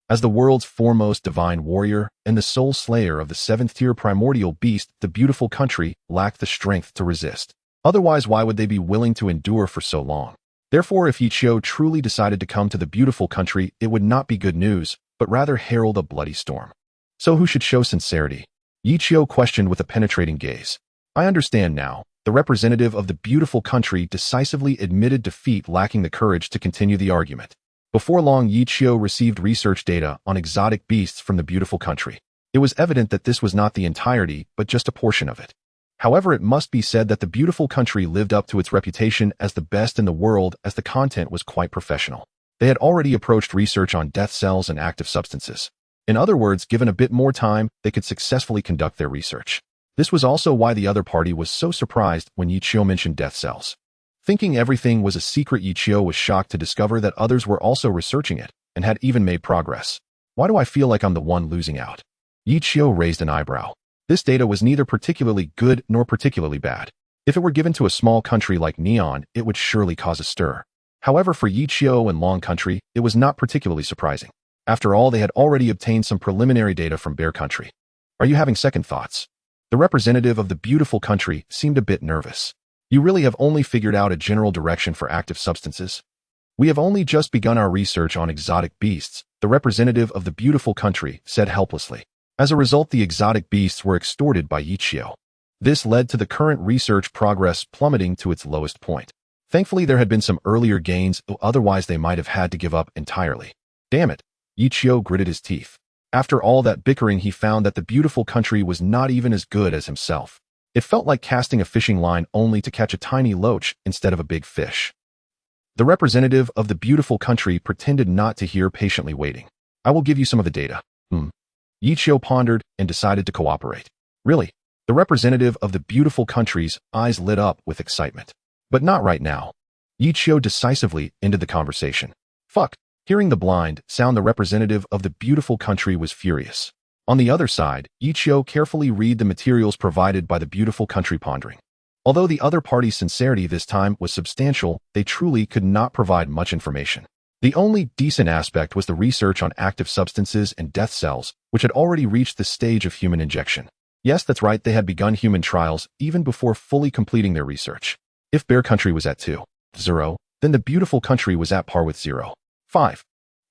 As the world's foremost divine warrior and the sole slayer of the seventh-tier primordial beast, the beautiful country lacked the strength to resist. Otherwise, why would they be willing to endure for so long? Therefore, if Yi Qiu truly decided to come to the beautiful country, it would not be good news, but rather herald a bloody storm. So who should show sincerity? Yi Qiu questioned with a penetrating gaze. I understand now. The representative of the beautiful country decisively admitted defeat, lacking the courage to continue the argument. Before long, Yi Qiu received research data on exotic beasts from the beautiful country. It was evident that this was not the entirety, but just a portion of it. However, it must be said that the beautiful country lived up to its reputation as the best in the world, as the content was quite professional. They had already approached research on death cells and active substances. In other words, given a bit more time, they could successfully conduct their research. This was also why the other party was so surprised when Yichio mentioned death cells. Thinking everything was a secret, Yichio was shocked to discover that others were also researching it and had even made progress. Why do I feel like I'm the one losing out? Yichio raised an eyebrow. This data was neither particularly good nor particularly bad. If it were given to a small country like Neon, it would surely cause a stir. However, for Yichio and Long Country, it was not particularly surprising. After all, they had already obtained some preliminary data from Bear Country. Are you having second thoughts? The representative of the beautiful country seemed a bit nervous. You really have only figured out a general direction for active substances? We have only just begun our research on exotic beasts, the representative of the beautiful country said helplessly. As a result, the exotic beasts were extorted by Yichio. This led to the current research progress plummeting to its lowest point. Thankfully, there had been some earlier gains, otherwise they might have had to give up entirely. Damn it, Yichio gritted his teeth. After all that bickering, he found that the beautiful country was not even as good as himself. It felt like casting a fishing line only to catch a tiny loach instead of a big fish. The representative of the beautiful country pretended not to hear, patiently waiting. I will give you some of the data. Yichio pondered and decided to cooperate. Really? The representative of the beautiful country's eyes lit up with excitement. But not right now. Yichio decisively ended the conversation. Fuck. Hearing the blind sound, the representative of the beautiful country was furious. On the other side, Yichio carefully read the materials provided by the beautiful country, pondering. Although the other party's sincerity this time was substantial, they truly could not provide much information. The only decent aspect was the research on active substances and death cells, which had already reached the stage of human injection. Yes, that's right, they had begun human trials even before fully completing their research. If Bear Country was at 2.0, then the beautiful country was at par with 0.5.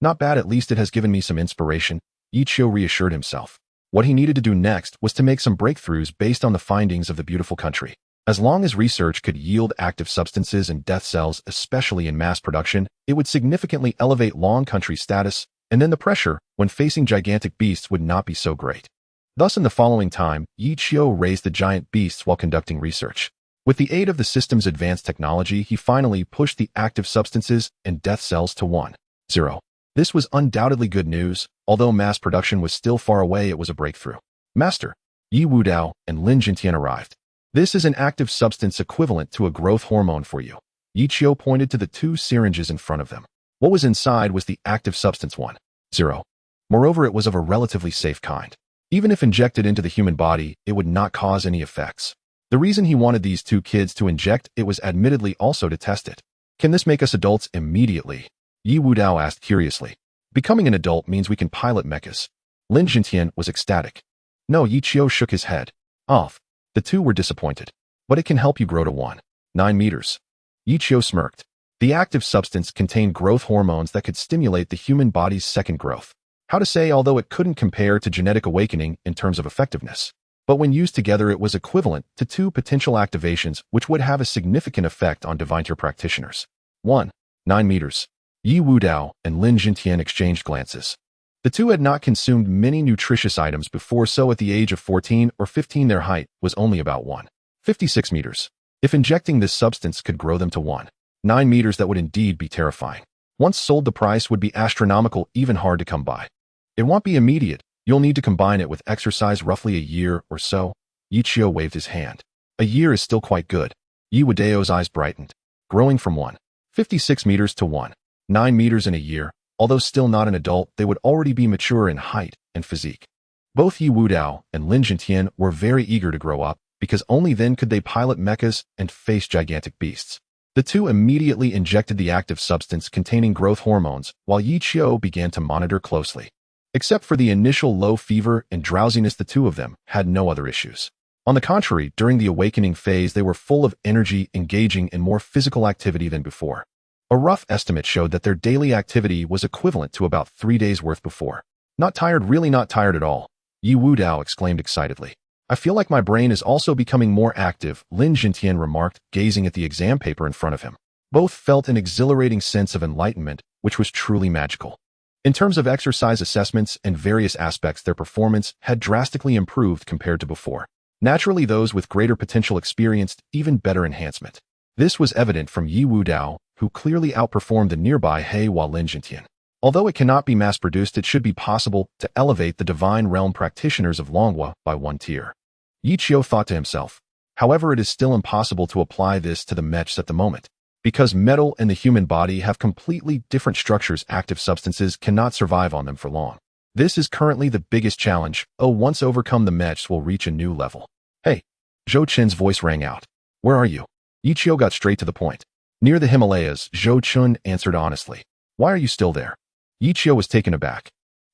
Not bad, at least it has given me some inspiration, Yichio reassured himself. What he needed to do next was to make some breakthroughs based on the findings of the beautiful country. As long as research could yield active substances and death cells, especially in mass production, it would significantly elevate Long Country's status, and then the pressure, when facing gigantic beasts, would not be so great. Thus, in the following time, Yichio raised the giant beasts while conducting research. With the aid of the system's advanced technology, he finally pushed the active substances and death cells to 1.0. This was undoubtedly good news. Although mass production was still far away, it was a breakthrough. Master, Yi Wudao and Lin Jintian arrived. This is an active substance equivalent to a growth hormone for you. Yichio pointed to the two syringes in front of them. What was inside was the active substance 1.0. Moreover, it was of a relatively safe kind. Even if injected into the human body, it would not cause any effects. The reason he wanted these two kids to inject it was admittedly also to test it. Can this make us adults immediately? Yi Wudao asked curiously. Becoming an adult means we can pilot mechas. Lin Jintian was ecstatic. No, Yichio shook his head. Off. The two were disappointed. But it can help you grow to 1.9 meters. Yichio smirked. The active substance contained growth hormones that could stimulate the human body's second growth. How to say, although it couldn't compare to genetic awakening in terms of effectiveness. But when used together, it was equivalent to two potential activations which would have a significant effect on divine tier practitioners. 1.9 meters. Yi Wudao and Lin Jintian exchanged glances. The two had not consumed many nutritious items before, so at the age of 14 or 15 their height was only about 1.56 meters. If injecting this substance could grow them to 1.9 meters, that would indeed be terrifying. Once sold, the price would be astronomical, even hard to come by. It won't be immediate. You'll need to combine it with exercise, roughly a year or so. Yichio waved his hand. A year is still quite good. Yi Wudao's eyes brightened. Growing from 1.56 meters to 1.9 meters in a year, although still not an adult, they would already be mature in height and physique. Both Yi Wudao and Lin Jintian were very eager to grow up, because only then could they pilot mechas and face gigantic beasts. The two immediately injected the active substance containing growth hormones, while Yichio began to monitor closely. Except for the initial low fever and drowsiness, the two of them had no other issues. On the contrary, during the awakening phase, they were full of energy, engaging in more physical activity than before. A rough estimate showed that their daily activity was equivalent to about 3 days' worth before. Not tired, really not tired at all, Yi Wudao exclaimed excitedly. I feel like my brain is also becoming more active, Lin Jintian remarked, gazing at the exam paper in front of him. Both felt an exhilarating sense of enlightenment, which was truly magical. In terms of exercise assessments and various aspects, their performance had drastically improved compared to before. Naturally, those with greater potential experienced even better enhancement. This was evident from Yi Wudao, who clearly outperformed the nearby manhwa Linjintian. Although it cannot be mass-produced, it should be possible to elevate the divine realm practitioners of Longwa by one tier. Yi Qiu thought to himself. However, it is still impossible to apply this to the mechs at the moment. Because metal and the human body have completely different structures, active substances cannot survive on them for long. This is currently the biggest challenge. Once overcome, the mechs will reach a new level. Hey! Zhou Qin's voice rang out. Where are you? Yi Qiu got straight to the point. Near the Himalayas, Zhou Qin answered honestly. Why are you still there? Yi Qiu was taken aback.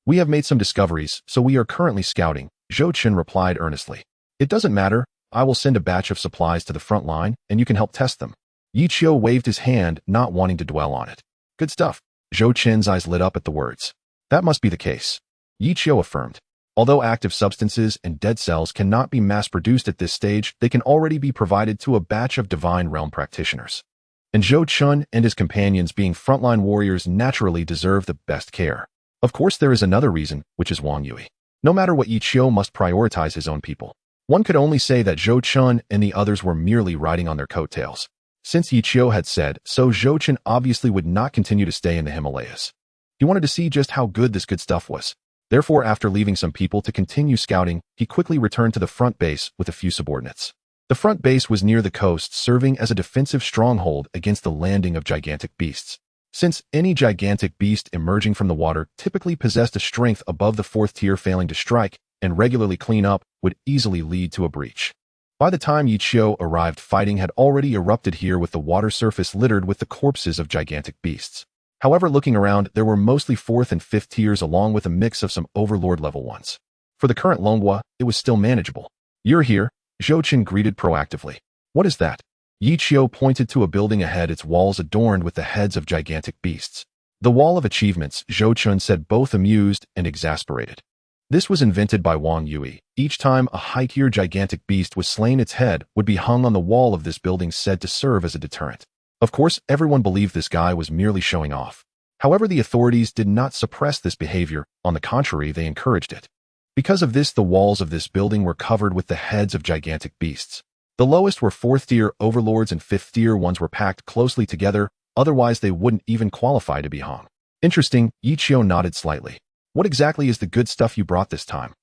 We have made some discoveries, so we are currently scouting, Zhou Qin replied earnestly. It doesn't matter, I will send a batch of supplies to the front line, and you can help test them. Yi Qiu waved his hand, not wanting to dwell on it. Good stuff. Zhou Qin's eyes lit up at the words. That must be the case. Yi Qiu affirmed. Although active substances and dead cells cannot be mass-produced at this stage, they can already be provided to a batch of divine realm practitioners. And Zhou Qin and his companions, being frontline warriors, naturally deserve the best care. Of course, there is another reason, which is Wang Yui. No matter what, Yi Qiu must prioritize his own people. One could only say that Zhou Qin and the others were merely riding on their coattails. Since Yi Qiu had said so, Zhou Qin obviously would not continue to stay in the Himalayas. He wanted to see just how good this good stuff was. Therefore, after leaving some people to continue scouting, he quickly returned to the front base with a few subordinates. The front base was near the coast, serving as a defensive stronghold against the landing of gigantic beasts. Since any gigantic beast emerging from the water typically possessed a strength above the 4th tier, failing to strike and regularly clean up would easily lead to a breach. By the time Yi Qiu arrived, fighting had already erupted here, with the water surface littered with the corpses of gigantic beasts. However, looking around, there were mostly 4th and 5th tiers, along with a mix of some overlord level ones. For the current Longwa, it was still manageable. You're here, Zhou Qin greeted proactively. What is that? Yi Qiu pointed to a building ahead, its walls adorned with the heads of gigantic beasts. The Wall of Achievements, Zhou Qin said, both amused and exasperated. This was invented by Wang Yui. Each time a high-tier gigantic beast was slain, its head would be hung on the wall of this building, said to serve as a deterrent. Of course, everyone believed this guy was merely showing off. However, the authorities did not suppress this behavior. On the contrary, they encouraged it. Because of this, the walls of this building were covered with the heads of gigantic beasts. The lowest were 4th tier overlords and 5th tier ones were packed closely together, otherwise they wouldn't even qualify to be hung. Interesting, Yi Qiu nodded slightly. What exactly is the good stuff you brought this time?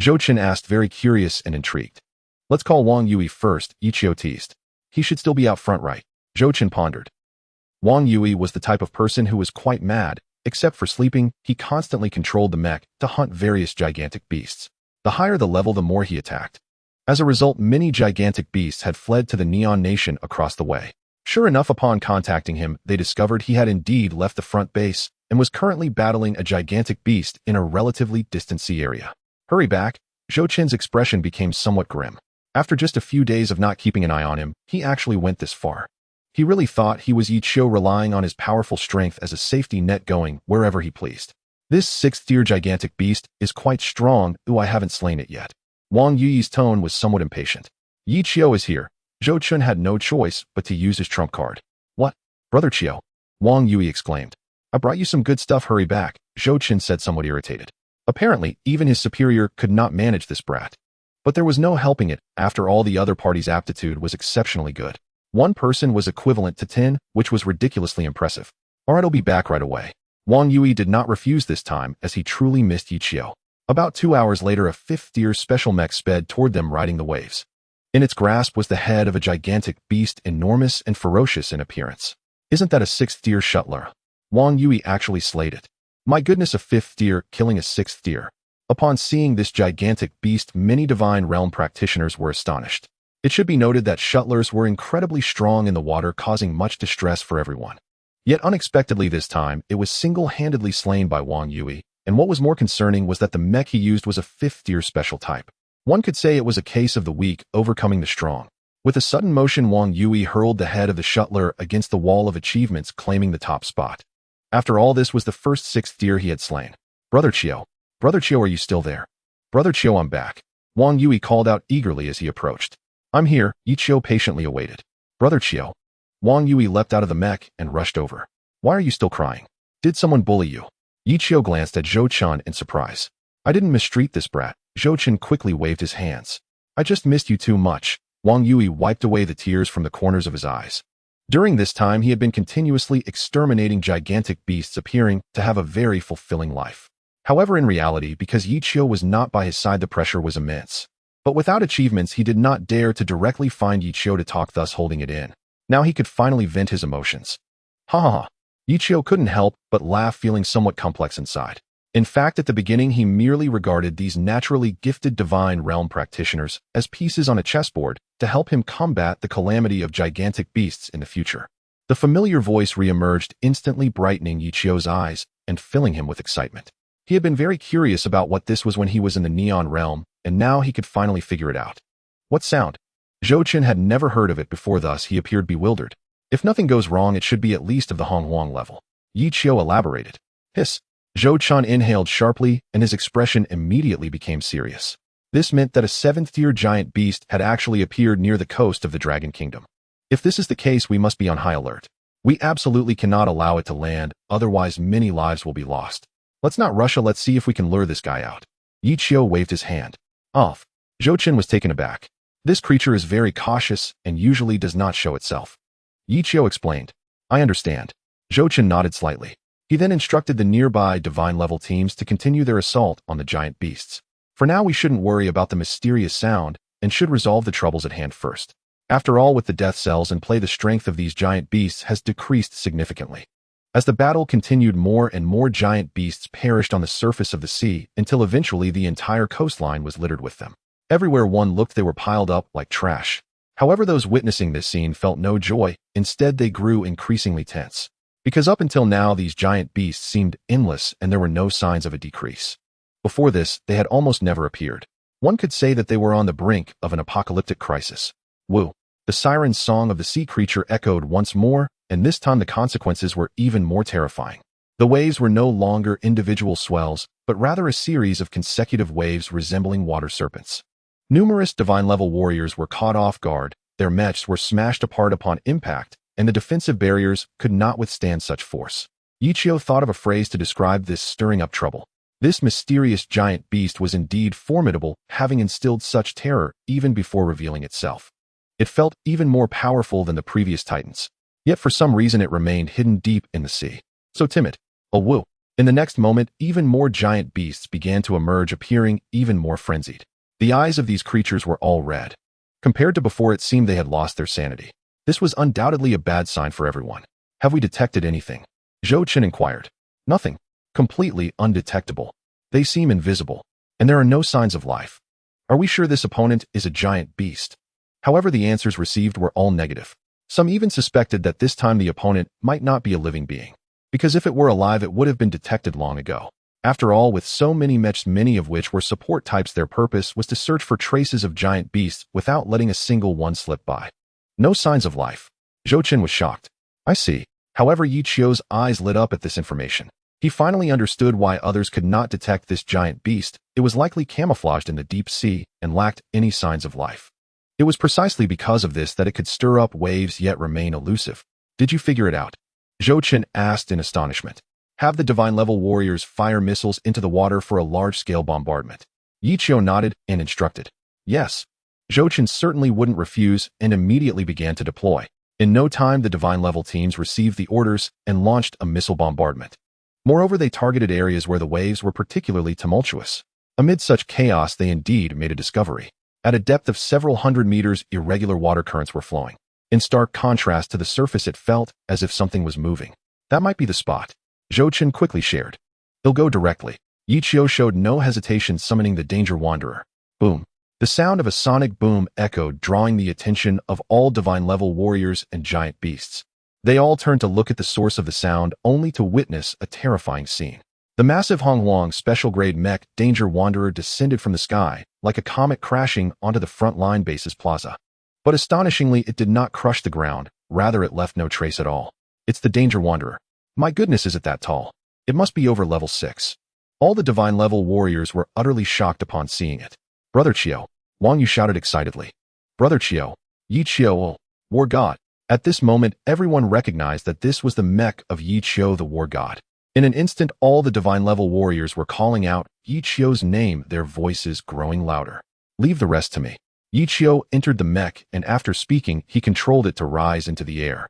Zhou Qin asked, very curious and intrigued. Let's call Wang Yui first, Yi Qiu teased. He should still be out front, right? Zhou Qin pondered. Wang Yui was the type of person who was quite mad. Except for sleeping, he constantly controlled the mech to hunt various gigantic beasts. The higher the level, the more he attacked. As a result, many gigantic beasts had fled to the Neon Nation across the way. Sure enough, upon contacting him, they discovered he had indeed left the front base and was currently battling a gigantic beast in a relatively distant sea area. Hurry back. Zhou Qin's expression became somewhat grim. After just a few days of not keeping an eye on him, he actually went this far. He really thought he was Yi Qiu, relying on his powerful strength as a safety net, going wherever he pleased. This 6th tier gigantic beast is quite strong. I haven't slain it yet. Wang Yui's tone was somewhat impatient. Yi Qiu is here. Zhou Qin had no choice but to use his trump card. What? Brother Qiu? Wang Yui exclaimed. I brought you some good stuff, hurry back, Zhou Qin said, somewhat irritated. Apparently, even his superior could not manage this brat. But there was no helping it. After all, the other party's aptitude was exceptionally good. One person was equivalent to 10, which was ridiculously impressive. Alright, I'll be back right away. Wang Yui did not refuse this time, as he truly missed Yi Qiu. About 2 hours later, a 5th tier special mech sped toward them, riding the waves. In its grasp was the head of a gigantic beast, enormous and ferocious in appearance. Isn't that a 6th tier shuttler? Wang Yui actually slayed it. My goodness, a 5th tier killing a 6th tier. Upon seeing this gigantic beast, many divine realm practitioners were astonished. It should be noted that shuttlers were incredibly strong in the water, causing much distress for everyone. Yet unexpectedly this time, it was single-handedly slain by Wang Yui, and what was more concerning was that the mech he used was a 5th tier special type. One could say it was a case of the weak overcoming the strong. With a sudden motion, Wang Yui hurled the head of the shuttler against the wall of achievements, claiming the top spot. After all, this was the first 6th tier he had slain. Brother Qiu, are you still there? Brother Qiu, I'm back. Wang Yui called out eagerly as he approached. I'm here, Yi Qiu patiently awaited. Brother Qiu. Wang Yui leapt out of the mech and rushed over. Why are you still crying? Did someone bully you? Yi Qiu glanced at Zhou Qin in surprise. I didn't mistreat this brat. Zhou Qin quickly waved his hands. I just missed you too much. Wang Yui wiped away the tears from the corners of his eyes. During this time, he had been continuously exterminating gigantic beasts, appearing to have a very fulfilling life. However, in reality, because Yichio was not by his side, the pressure was immense. But without achievements, he did not dare to directly find Yichio to talk, thus holding it in. Now he could finally vent his emotions. Ha ha ha. Yichio couldn't help but laugh, feeling somewhat complex inside. In fact, at the beginning, he merely regarded these naturally gifted divine realm practitioners as pieces on a chessboard to help him combat the calamity of gigantic beasts in the future. The familiar voice reemerged, instantly brightening Yichio's eyes and filling him with excitement. He had been very curious about what this was when he was in the Neon Realm, and now he could finally figure it out. What sound? Zhou-Chen had never heard of it before, thus he appeared bewildered. If nothing goes wrong, it should be at least of the Honghuang level. Yichio elaborated. Hiss. Zhou-Chen inhaled sharply, and his expression immediately became serious. This meant that a 7th-tier giant beast had actually appeared near the coast of the Dragon Kingdom. If this is the case, we must be on high alert. We absolutely cannot allow it to land, otherwise many lives will be lost. Let's not rush. Let's see if we can lure this guy out. Yichio waved his hand. Off. Zhou-Chen was taken aback. This creature is very cautious and usually does not show itself. Yichio explained. I understand. Zhou-Chen nodded slightly. He then instructed the nearby divine-level teams to continue their assault on the giant beasts. For now, we shouldn't worry about the mysterious sound and should resolve the troubles at hand first. After all, with the death cells in play, the strength of these giant beasts has decreased significantly. As the battle continued, more and more giant beasts perished on the surface of the sea until eventually the entire coastline was littered with them. Everywhere one looked, they were piled up like trash. However, those witnessing this scene felt no joy. Instead, they grew increasingly tense. Because up until now, these giant beasts seemed endless and there were no signs of a decrease. Before this, they had almost never appeared. One could say that they were on the brink of an apocalyptic crisis. Woo! The siren song of the sea creature echoed once more, and this time the consequences were even more terrifying. The waves were no longer individual swells, but rather a series of consecutive waves resembling water serpents. Numerous divine-level warriors were caught off guard, their mechs were smashed apart upon impact, and the defensive barriers could not withstand such force. Yichio thought of a phrase to describe this stirring up trouble. This mysterious giant beast was indeed formidable, having instilled such terror even before revealing itself. It felt even more powerful than the previous titans. Yet for some reason it remained hidden deep in the sea. So timid. Oh woo. In the next moment, even more giant beasts began to emerge, appearing even more frenzied. The eyes of these creatures were all red. Compared to before, it seemed they had lost their sanity. This was undoubtedly a bad sign for everyone. Have we detected anything? Zhou-Chen inquired. Nothing. Completely undetectable. They seem invisible. And there are no signs of life. Are we sure this opponent is a giant beast? However, the answers received were all negative. Some even suspected that this time the opponent might not be a living being. Because if it were alive, it would have been detected long ago. After all, with so many mechs, many of which were support types, their purpose was to search for traces of giant beasts without letting a single one slip by. No signs of life. Zhou-Chen was shocked. I see. However, Yichio's eyes lit up at this information. He finally understood why others could not detect this giant beast. It was likely camouflaged in the deep sea and lacked any signs of life. It was precisely because of this that it could stir up waves yet remain elusive. Did you figure it out? Zhou-Chen asked in astonishment. Have the divine-level warriors fire missiles into the water for a large-scale bombardment. Yichio nodded and instructed. Yes. Zhou-Chen certainly wouldn't refuse and immediately began to deploy. In no time, the divine-level teams received the orders and launched a missile bombardment. Moreover, they targeted areas where the waves were particularly tumultuous. Amid such chaos, they indeed made a discovery. At a depth of several hundred meters, irregular water currents were flowing. In stark contrast to the surface, it felt as if something was moving. That might be the spot. Zhou-Chen quickly shared. They'll go directly. Yichio showed no hesitation, summoning the Danger Wanderer. Boom. The sound of a sonic boom echoed, drawing the attention of all divine-level warriors and giant beasts. They all turned to look at the source of the sound, only to witness a terrifying scene. The massive Honghuang special-grade mech Danger Wanderer descended from the sky, like a comet crashing onto the front-line base's plaza. But astonishingly, it did not crush the ground, rather it left no trace at all. It's the Danger Wanderer. My goodness, is it that tall? It must be over level 6. All the divine-level warriors were utterly shocked upon seeing it. Brother Qiu, Wang Yu shouted excitedly. Brother Qiu, Yichio, war god. At this moment, everyone recognized that this was the mech of Yichio, the war god. In an instant, all the divine-level warriors were calling out Yichio's name, their voices growing louder. Leave the rest to me. Yichio entered the mech, and after speaking, he controlled it to rise into the air.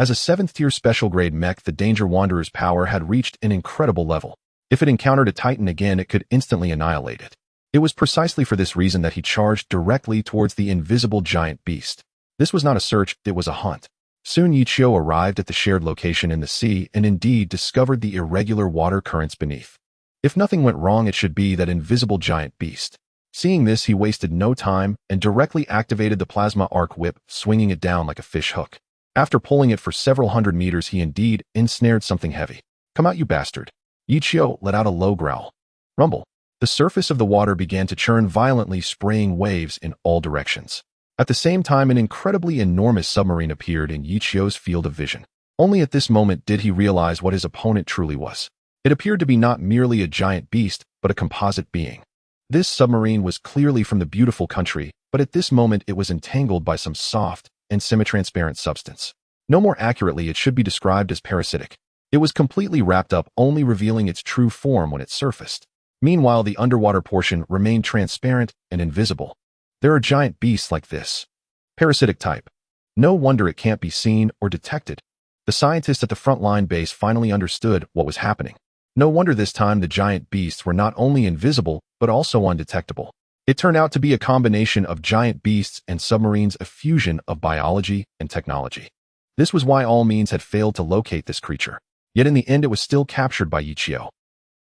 As a 7th tier special grade mech, the Danger Wanderer's power had reached an incredible level. If it encountered a Titan again, it could instantly annihilate it. It was precisely for this reason that he charged directly towards the invisible giant beast. This was not a search, it was a hunt. Soon Yichio arrived at the shared location in the sea and indeed discovered the irregular water currents beneath. If nothing went wrong, it should be that invisible giant beast. Seeing this, he wasted no time and directly activated the plasma arc whip, swinging it down like a fish hook. After pulling it for several hundred meters, he indeed ensnared something heavy. "Come out, you bastard." Yichio let out a low growl. Rumble. The surface of the water began to churn violently, spraying waves in all directions. At the same time, an incredibly enormous submarine appeared in Yichio's field of vision. Only at this moment did he realize what his opponent truly was. It appeared to be not merely a giant beast, but a composite being. This submarine was clearly from the beautiful country, but at this moment it was entangled by some soft and semi-transparent substance. No more accurately, it should be described as parasitic. It was completely wrapped up, only revealing its true form when it surfaced. Meanwhile, the underwater portion remained transparent and invisible. There are giant beasts like this. Parasitic type. No wonder it can't be seen or detected. The scientists at the frontline base finally understood what was happening. No wonder this time the giant beasts were not only invisible, but also undetectable. It turned out to be a combination of giant beasts and submarines, a fusion of biology and technology. This was why all means had failed to locate this creature. Yet in the end, it was still captured by Yichio.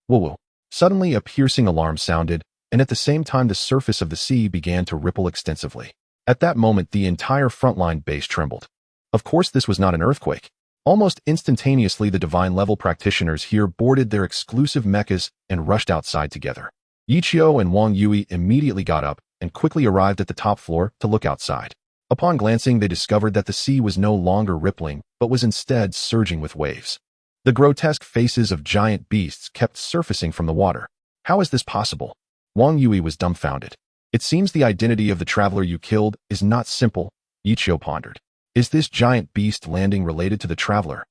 Woo-woo. Suddenly, a piercing alarm sounded, and at the same time the surface of the sea began to ripple extensively. At that moment, the entire frontline base trembled. Of course, this was not an earthquake. Almost instantaneously, the divine-level practitioners here boarded their exclusive mechas and rushed outside together. Yichio and Wang Yui immediately got up and quickly arrived at the top floor to look outside. Upon glancing, they discovered that the sea was no longer rippling, but was instead surging with waves. The grotesque faces of giant beasts kept surfacing from the water. How is this possible? Wang Yui was dumbfounded. It seems the identity of the traveler you killed is not simple, Yichio pondered. Is this giant beast landing related to the traveler?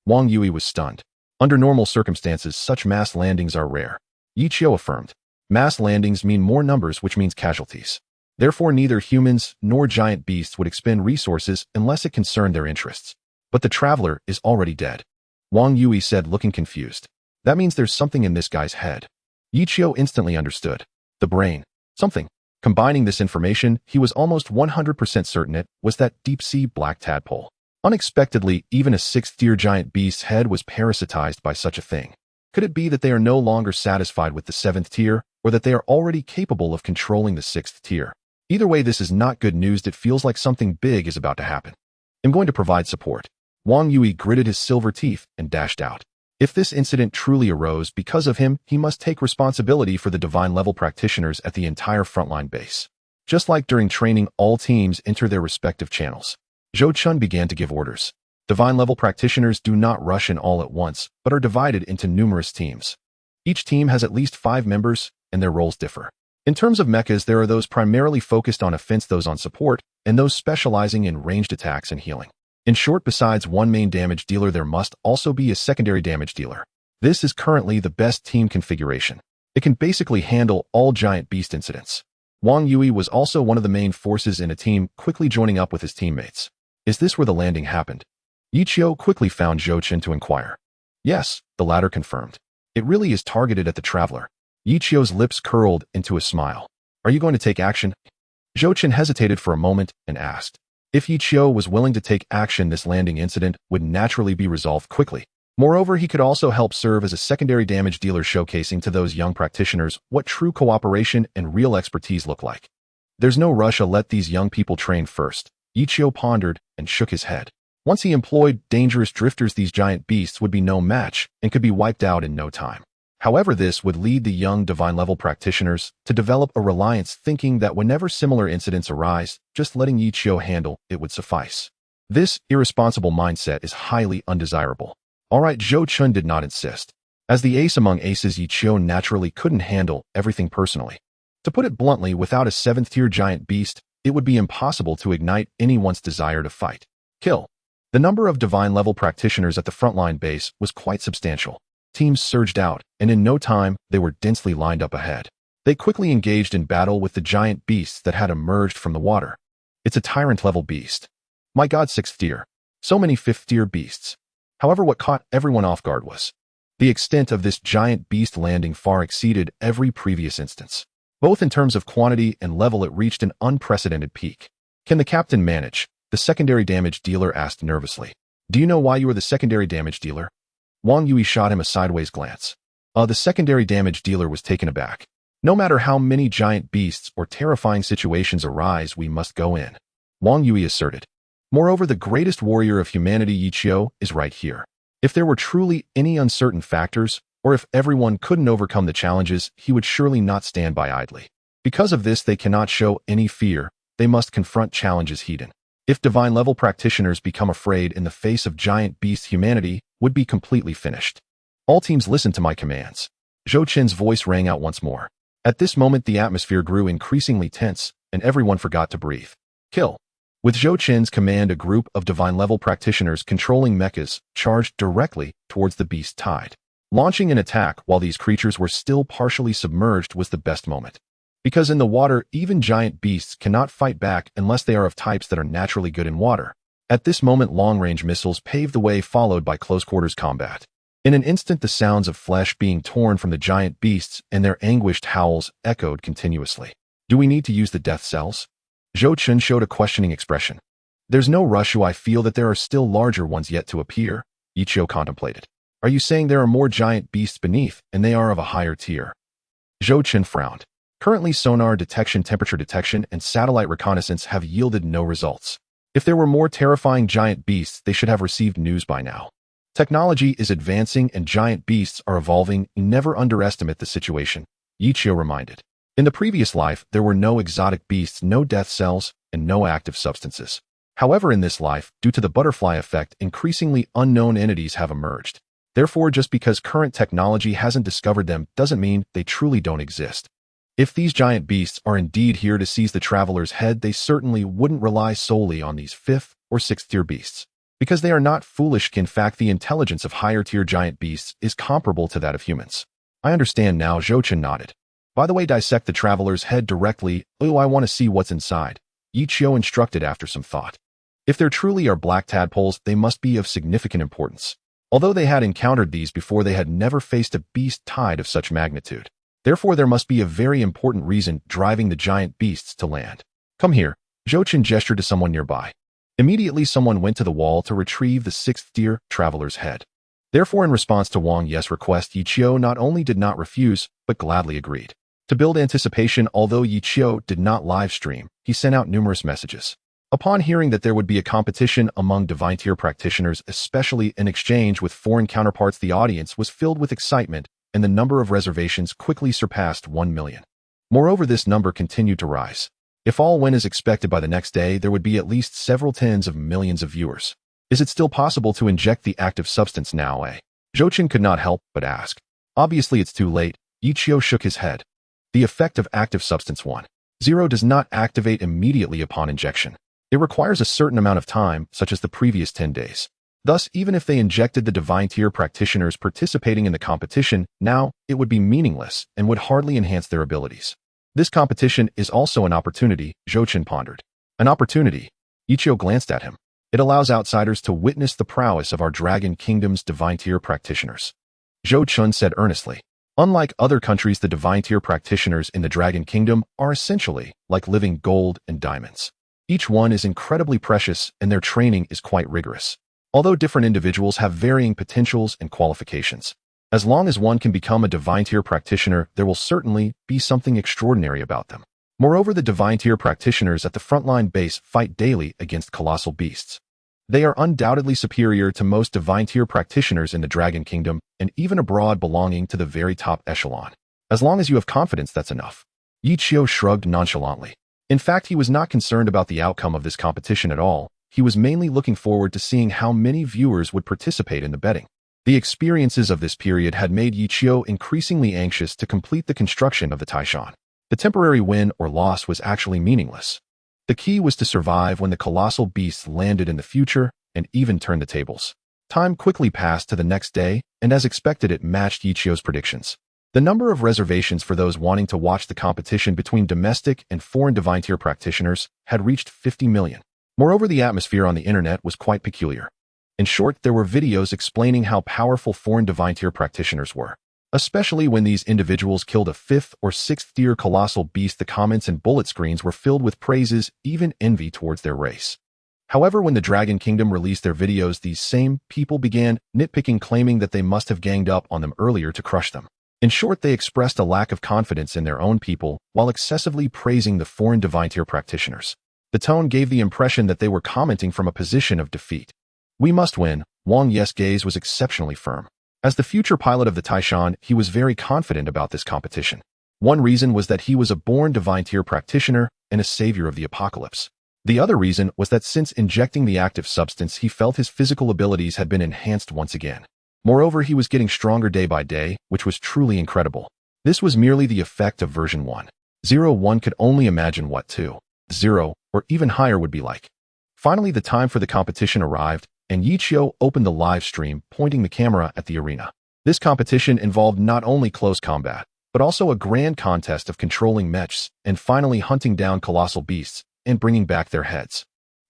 Wang Yui was stunned. Under normal circumstances, such mass landings are rare. Yichio affirmed. Mass landings mean more numbers, which means casualties. Therefore, neither humans nor giant beasts would expend resources unless it concerned their interests. But the traveler is already dead. Wang Yui said, looking confused. That means there's something in this guy's head. Yichio instantly understood. The brain. Something. Combining this information, he was almost 100% certain it was that deep-sea black tadpole. Unexpectedly, even a 6th-tier giant beast's head was parasitized by such a thing. Could it be that they are no longer satisfied with the 7th tier, or that they are already capable of controlling the 6th tier? Either way, this is not good news. It feels like something big is about to happen. I'm going to provide support. Wang Yui gritted his silver teeth and dashed out. If this incident truly arose because of him, he must take responsibility for the divine-level practitioners at the entire frontline base. Just like during training, all teams enter their respective channels. Zhou Chun began to give orders. Divine-level practitioners do not rush in all at once, but are divided into numerous teams. Each team has at least 5 members, and their roles differ. In terms of mechas, there are those primarily focused on offense, those on support, and those specializing in ranged attacks and healing. In short, besides one main damage dealer, there must also be a secondary damage dealer. This is currently the best team configuration. It can basically handle all giant beast incidents. Wang Yui was also one of the main forces in a team, quickly joining up with his teammates. Is this where the landing happened? Yichio quickly found Zhou Chen to inquire. Yes, the latter confirmed. It really is targeted at the traveler. Yichio's lips curled into a smile. Are you going to take action? Zhou Chen hesitated for a moment and asked. If Yichio was willing to take action, this landing incident would naturally be resolved quickly. Moreover, he could also help serve as a secondary damage dealer, showcasing to those young practitioners what true cooperation and real expertise look like. There's no rush. I'll let these young people train first. Yichio pondered and shook his head. Once he employed dangerous drifters, these giant beasts would be no match and could be wiped out in no time. However, this would lead the young divine-level practitioners to develop a reliance, thinking that whenever similar incidents arise, just letting Yichio handle it would suffice. This irresponsible mindset is highly undesirable. Alright, Zhou Chun did not insist. As the ace among aces, Yichio naturally couldn't handle everything personally. To put it bluntly, without a 7th-tier giant beast, it would be impossible to ignite anyone's desire to fight. Kill. The number of divine-level practitioners at the frontline base was quite substantial. Teams surged out, and in no time, they were densely lined up ahead. They quickly engaged in battle with the giant beasts that had emerged from the water. It's a tyrant-level beast. My god, 6th tier. So many fifth-tier beasts. However, what caught everyone off guard was the extent of this giant beast landing far exceeded every previous instance. Both in terms of quantity and level, it reached an unprecedented peak. Can the captain manage? The secondary damage dealer asked nervously. Do you know why you are the secondary damage dealer? Wang Yui shot him a sideways glance. The secondary damage dealer was taken aback. No matter how many giant beasts or terrifying situations arise, we must go in, Wang Yui asserted. Moreover, the greatest warrior of humanity, Yi Qiu, is right here. If there were truly any uncertain factors, or if everyone couldn't overcome the challenges, he would surely not stand by idly. Because of this, they cannot show any fear. They must confront challenges head on. If divine-level practitioners become afraid in the face of giant beasts, humanity would be completely finished. All teams listen to my commands. Zhou Qin's voice rang out once more. At this moment, the atmosphere grew increasingly tense, and everyone forgot to breathe. Kill. With Zhou Qin's command, a group of divine-level practitioners controlling mechas charged directly towards the beast tide. Launching an attack while these creatures were still partially submerged was the best moment. Because in the water, even giant beasts cannot fight back unless they are of types that are naturally good in water. At this moment, long-range missiles paved the way, followed by close-quarters combat. In an instant, the sounds of flesh being torn from the giant beasts and their anguished howls echoed continuously. Do we need to use the death cells? Zhou Qin showed a questioning expression. There's no rush. I feel that there are still larger ones yet to appear, Yi Qiu contemplated. Are you saying there are more giant beasts beneath, and they are of a higher tier? Zhou Qin frowned. Currently, sonar detection, temperature detection, and satellite reconnaissance have yielded no results. If there were more terrifying giant beasts, they should have received news by now. Technology is advancing and giant beasts are evolving. Never underestimate the situation, Yi Qiu reminded. In the previous life, there were no exotic beasts, no death cells, and no active substances. However, in this life, due to the butterfly effect, increasingly unknown entities have emerged. Therefore, just because current technology hasn't discovered them doesn't mean they truly don't exist. If these giant beasts are indeed here to seize the traveler's head, they certainly wouldn't rely solely on these 5th or 6th tier beasts. Because they are not foolish. In fact, the intelligence of higher tier giant beasts is comparable to that of humans. I understand now, Zhou Qin nodded. By the way, dissect the traveler's head directly. Oh, I want to see what's inside, Yi Qiu instructed after some thought. If there truly are black tadpoles, they must be of significant importance. Although they had encountered these before, they had never faced a beast tide of such magnitude. Therefore, there must be a very important reason driving the giant beasts to land. Come here, Zhou Qin gestured to someone nearby. Immediately, someone went to the wall to retrieve the 6th tier traveler's head. Therefore, in response to Wang Yi's request, Yi Qiu not only did not refuse, but gladly agreed. To build anticipation, although Yi Qiu did not livestream, he sent out numerous messages. Upon hearing that there would be a competition among divine tier practitioners, especially in exchange with foreign counterparts, the audience was filled with excitement, and the number of reservations quickly surpassed 1 million. Moreover, this number continued to rise. If all went as expected, by the next day, there would be at least several tens of millions of viewers. Is it still possible to inject the active substance now, Zhou Qin could not help but ask. Obviously, it's too late. Yi Qiu shook his head. The effect of active substance 1.0 does not activate immediately upon injection. It requires a certain amount of time, such as the previous 10 days. Thus, even if they injected the divine tier practitioners participating in the competition, now, it would be meaningless and would hardly enhance their abilities. This competition is also an opportunity, Zhou Qin pondered. An opportunity? Yi Qiu glanced at him. It allows outsiders to witness the prowess of our Dragon Kingdom's divine tier practitioners. Zhou Qin said earnestly. Unlike other countries, the divine tier practitioners in the Dragon Kingdom are essentially like living gold and diamonds. Each one is incredibly precious, and their training is quite rigorous. Although different individuals have varying potentials and qualifications, as long as one can become a divine tier practitioner, there will certainly be something extraordinary about them. Moreover, the divine tier practitioners at the frontline base fight daily against colossal beasts. They are undoubtedly superior to most divine tier practitioners in the Dragon Kingdom and even abroad, belonging to the very top echelon. As long as you have confidence, that's enough. Yi Qiu shrugged nonchalantly. In fact, he was not concerned about the outcome of this competition at all. He was mainly looking forward to seeing how many viewers would participate in the betting. The experiences of this period had made Yi Qiu increasingly anxious to complete the construction of the Taishan. The temporary win or loss was actually meaningless. The key was to survive when the colossal beasts landed in the future and even turn the tables. Time quickly passed to the next day, and as expected, it matched Yi Qiu's predictions. The number of reservations for those wanting to watch the competition between domestic and foreign divine tier practitioners had reached 50 million. Moreover, the atmosphere on the internet was quite peculiar. In short, there were videos explaining how powerful foreign divine tier practitioners were. Especially when these individuals killed a 5th or 6th tier colossal beast, the comments and bullet screens were filled with praises, even envy towards their race. However, when the Dragon Kingdom released their videos, these same people began nitpicking, claiming that they must have ganged up on them earlier to crush them. In short, they expressed a lack of confidence in their own people while excessively praising the foreign divine tier practitioners. The tone gave the impression that they were commenting from a position of defeat. We must win. Wang Ye's gaze was exceptionally firm. As the future pilot of the Taishan, he was very confident about this competition. One reason was that he was a born divine tier practitioner and a savior of the apocalypse. The other reason was that since injecting the active substance, he felt his physical abilities had been enhanced once again. Moreover, he was getting stronger day by day, which was truly incredible. This was merely the effect of version 1.0. Could only imagine what 2.0 or even higher would be like. Finally, the time for the competition arrived, and Yichio opened the live stream, pointing the camera at the arena. This competition involved not only close combat, but also a grand contest of controlling mechs and finally hunting down colossal beasts and bringing back their heads.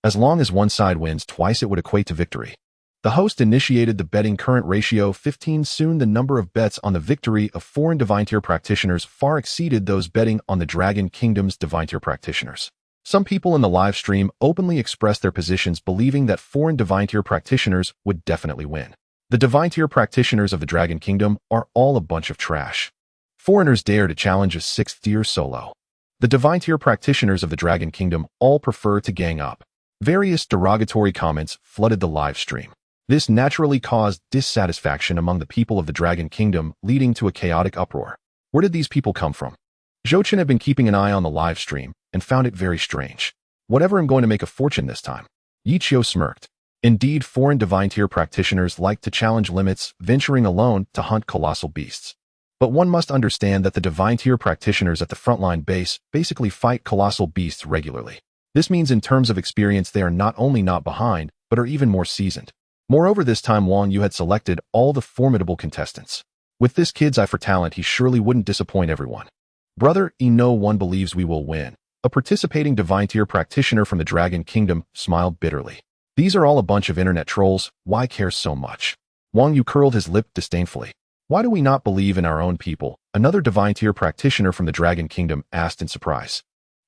As long as one side wins twice, it would equate to victory. The host initiated the betting, current ratio 15. Soon the number of bets on the victory of foreign divine tier practitioners far exceeded those betting on the Dragon Kingdom's divine tier practitioners. Some people in the live stream openly expressed their positions, believing that foreign divine tier practitioners would definitely win. The divine tier practitioners of the Dragon Kingdom are all a bunch of trash. Foreigners dare to challenge a 6th tier solo. The divine tier practitioners of the Dragon Kingdom all prefer to gang up. Various derogatory comments flooded the live stream. This naturally caused dissatisfaction among the people of the Dragon Kingdom, leading to a chaotic uproar. Where did these people come from? Zhou-Chen had been keeping an eye on the live stream and found it very strange. Whatever, I'm going to make a fortune this time. Yichio smirked. Indeed, foreign divine tier practitioners like to challenge limits, venturing alone to hunt colossal beasts. But one must understand that the divine tier practitioners at the frontline base basically fight colossal beasts regularly. This means in terms of experience they are not only not behind, but are even more seasoned. Moreover, this time Wang Yu had selected all the formidable contestants. With this kid's eye for talent, he surely wouldn't disappoint everyone. Brother, no one believes we will win. A participating divine tier practitioner from the Dragon Kingdom smiled bitterly. These are all a bunch of internet trolls. Why care so much? Wang Yu curled his lip disdainfully. Why do we not believe in our own people? Another divine tier practitioner from the Dragon Kingdom asked in surprise.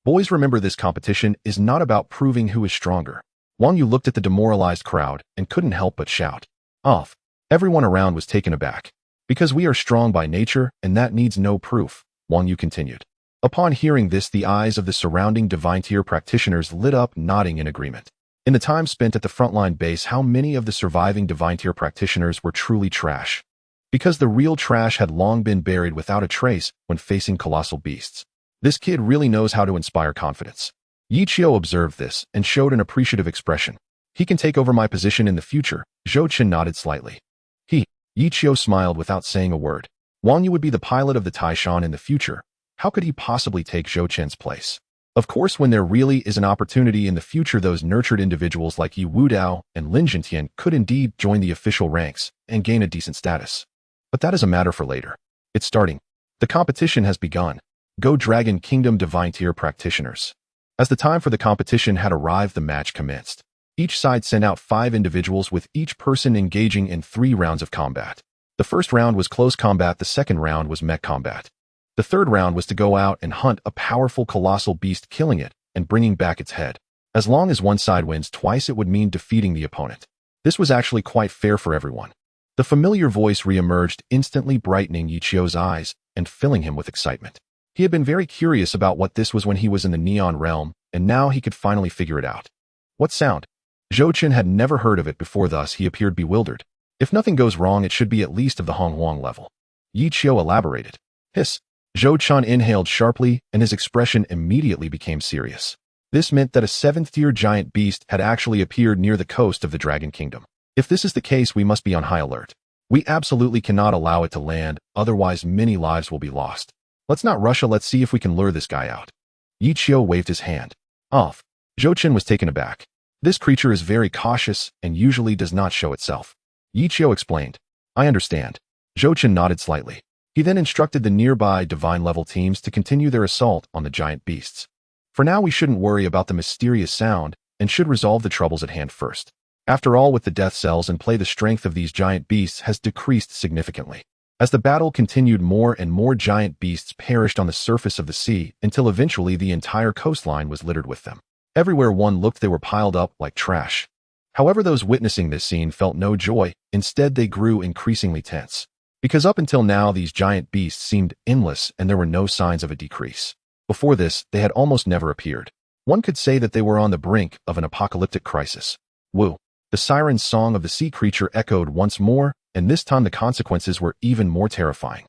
Boys, remember, this competition is not about proving who is stronger. Wang Yu looked at the demoralized crowd and couldn't help but shout. Off. Everyone around was taken aback. Because we are strong by nature, and that needs no proof, Wang Yu continued. Upon hearing this, the eyes of the surrounding divine tier practitioners lit up, nodding in agreement. In the time spent at the frontline base, how many of the surviving divine tier practitioners were truly trash? Because the real trash had long been buried without a trace when facing colossal beasts. This kid really knows how to inspire confidence. Yichio observed this and showed an appreciative expression. He can take over my position in the future. Zhou-Chen nodded slightly. Yichio smiled without saying a word. Wang Yu would be the pilot of the Taishan in the future. How could he possibly take Zhou-Chen's place? Of course, when there really is an opportunity in the future, those nurtured individuals like Yi Wudao and Lin Jintian could indeed join the official ranks and gain a decent status. But that is a matter for later. It's starting. The competition has begun. Go Dragon Kingdom divine tier practitioners. As the time for the competition had arrived, the match commenced. Each side sent out 5 individuals, with each person engaging in 3 rounds of combat. The first round was close combat, the second round was mech combat. The third round was to go out and hunt a powerful colossal beast, killing it and bringing back its head. As long as one side wins twice, it would mean defeating the opponent. This was actually quite fair for everyone. The familiar voice re-emerged, instantly brightening Yichio's eyes and filling him with excitement. He had been very curious about what this was when he was in the Neon Realm, and now he could finally figure it out. What sound? Zhou-Chen had never heard of it before, thus he appeared bewildered. If nothing goes wrong, it should be at least of the Honghuang level. Yichio elaborated. Hiss. Zhou-Chen inhaled sharply, and his expression immediately became serious. This meant that a 7th-tier giant beast had actually appeared near the coast of the Dragon Kingdom. If this is the case, we must be on high alert. We absolutely cannot allow it to land, otherwise many lives will be lost. Let's not rush it, let's see if we can lure this guy out. Yichio waved his hand. Off. Zhou-Chen was taken aback. This creature is very cautious and usually does not show itself. Yichio explained. I understand. Zhou-Chen nodded slightly. He then instructed the nearby divine-level teams to continue their assault on the giant beasts. For now, we shouldn't worry about the mysterious sound, and should resolve the troubles at hand first. After all, with the death cells in play, the strength of these giant beasts has decreased significantly. As the battle continued, more and more giant beasts perished on the surface of the sea until eventually the entire coastline was littered with them. Everywhere one looked, they were piled up like trash. However, those witnessing this scene felt no joy. Instead, they grew increasingly tense. Because up until now, these giant beasts seemed endless and there were no signs of a decrease. Before this, they had almost never appeared. One could say that they were on the brink of an apocalyptic crisis. Woo! The siren song of the sea creature echoed once more, and this time the consequences were even more terrifying.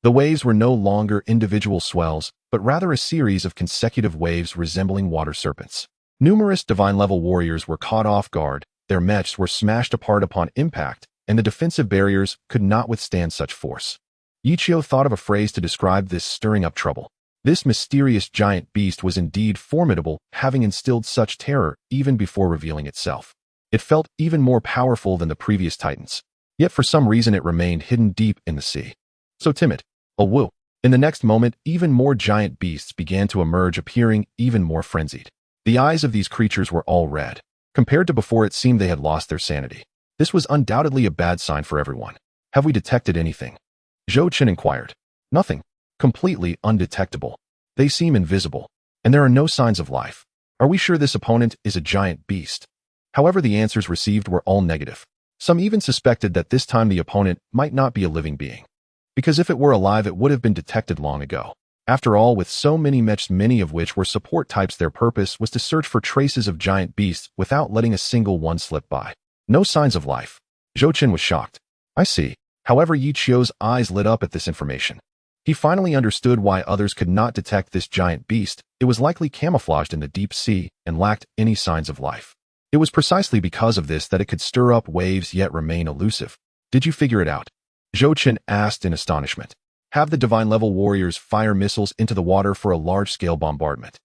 The waves were no longer individual swells, but rather a series of consecutive waves resembling water serpents. Numerous divine-level warriors were caught off guard, their mechs were smashed apart upon impact, and the defensive barriers could not withstand such force. Yichio thought of a phrase to describe this stirring up trouble. This mysterious giant beast was indeed formidable, having instilled such terror even before revealing itself. It felt even more powerful than the previous titans. Yet for some reason it remained hidden deep in the sea. So timid. Oh woo. In the next moment, even more giant beasts began to emerge, appearing even more frenzied. The eyes of these creatures were all red. Compared to before, it seemed they had lost their sanity. This was undoubtedly a bad sign for everyone. Have we detected anything? Zhou Chen inquired. Nothing. Completely undetectable. They seem invisible. And there are no signs of life. Are we sure this opponent is a giant beast? However, the answers received were all negative. Some even suspected that this time the opponent might not be a living being. Because if it were alive, it would have been detected long ago. After all, with so many mechs, many of which were support types, their purpose was to search for traces of giant beasts without letting a single one slip by. No signs of life. Zhou Chen was shocked. I see. However, Yichio's eyes lit up at this information. He finally understood why others could not detect this giant beast. It was likely camouflaged in the deep sea and lacked any signs of life. It was precisely because of this that it could stir up waves yet remain elusive. Did you figure it out? Zhou Chen asked in astonishment. Have the divine-level warriors fire missiles into the water for a large-scale bombardment.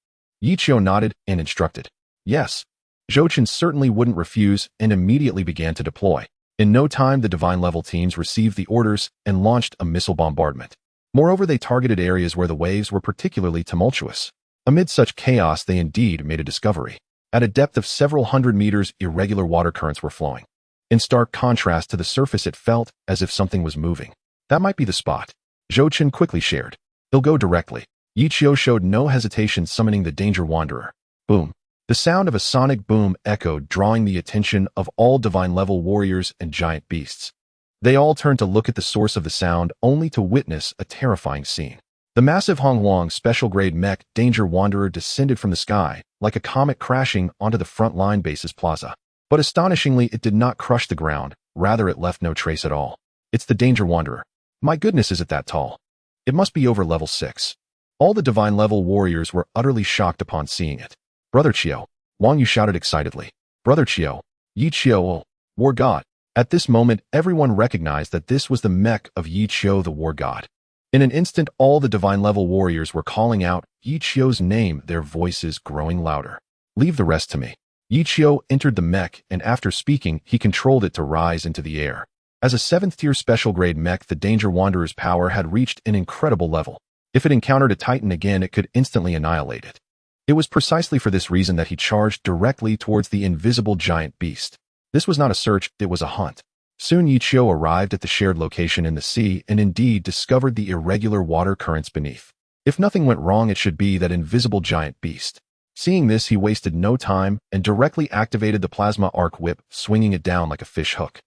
Yichio nodded and instructed. Yes. Zhou Chen certainly wouldn't refuse and immediately began to deploy. In no time, the divine-level teams received the orders and launched a missile bombardment. Moreover, they targeted areas where the waves were particularly tumultuous. Amid such chaos, they indeed made a discovery. At a depth of several hundred meters, irregular water currents were flowing. In stark contrast to the surface, it felt as if something was moving. That might be the spot. Zhou Chen quickly shared. He'll go directly. Yichio showed no hesitation, summoning the danger wanderer. Boom. The sound of a sonic boom echoed, drawing the attention of all divine-level warriors and giant beasts. They all turned to look at the source of the sound, only to witness a terrifying scene. The massive Honghuang special-grade mech danger wanderer descended from the sky, like a comet crashing onto the front-line base's plaza. But astonishingly, it did not crush the ground, rather it left no trace at all. It's the danger wanderer. My goodness, is it that tall? It must be over level 6. All the divine-level warriors were utterly shocked upon seeing it. Brother Qiu, Wang Yu shouted excitedly. Brother Qiu, Yichio, war god. At this moment, everyone recognized that this was the mech of Yichio, the war god. In an instant, all the divine-level warriors were calling out Yichio's name, their voices growing louder. Leave the rest to me. Yichio entered the mech, and after speaking, he controlled it to rise into the air. As a 7th-tier special-grade mech, the Danger Wanderer's power had reached an incredible level. If it encountered a Titan again, it could instantly annihilate it. It was precisely for this reason that he charged directly towards the invisible giant beast. This was not a search, it was a hunt. Soon Yichio arrived at the shared location in the sea and indeed discovered the irregular water currents beneath. If nothing went wrong, it should be that invisible giant beast. Seeing this, he wasted no time and directly activated the plasma arc whip, swinging it down like a fish hook.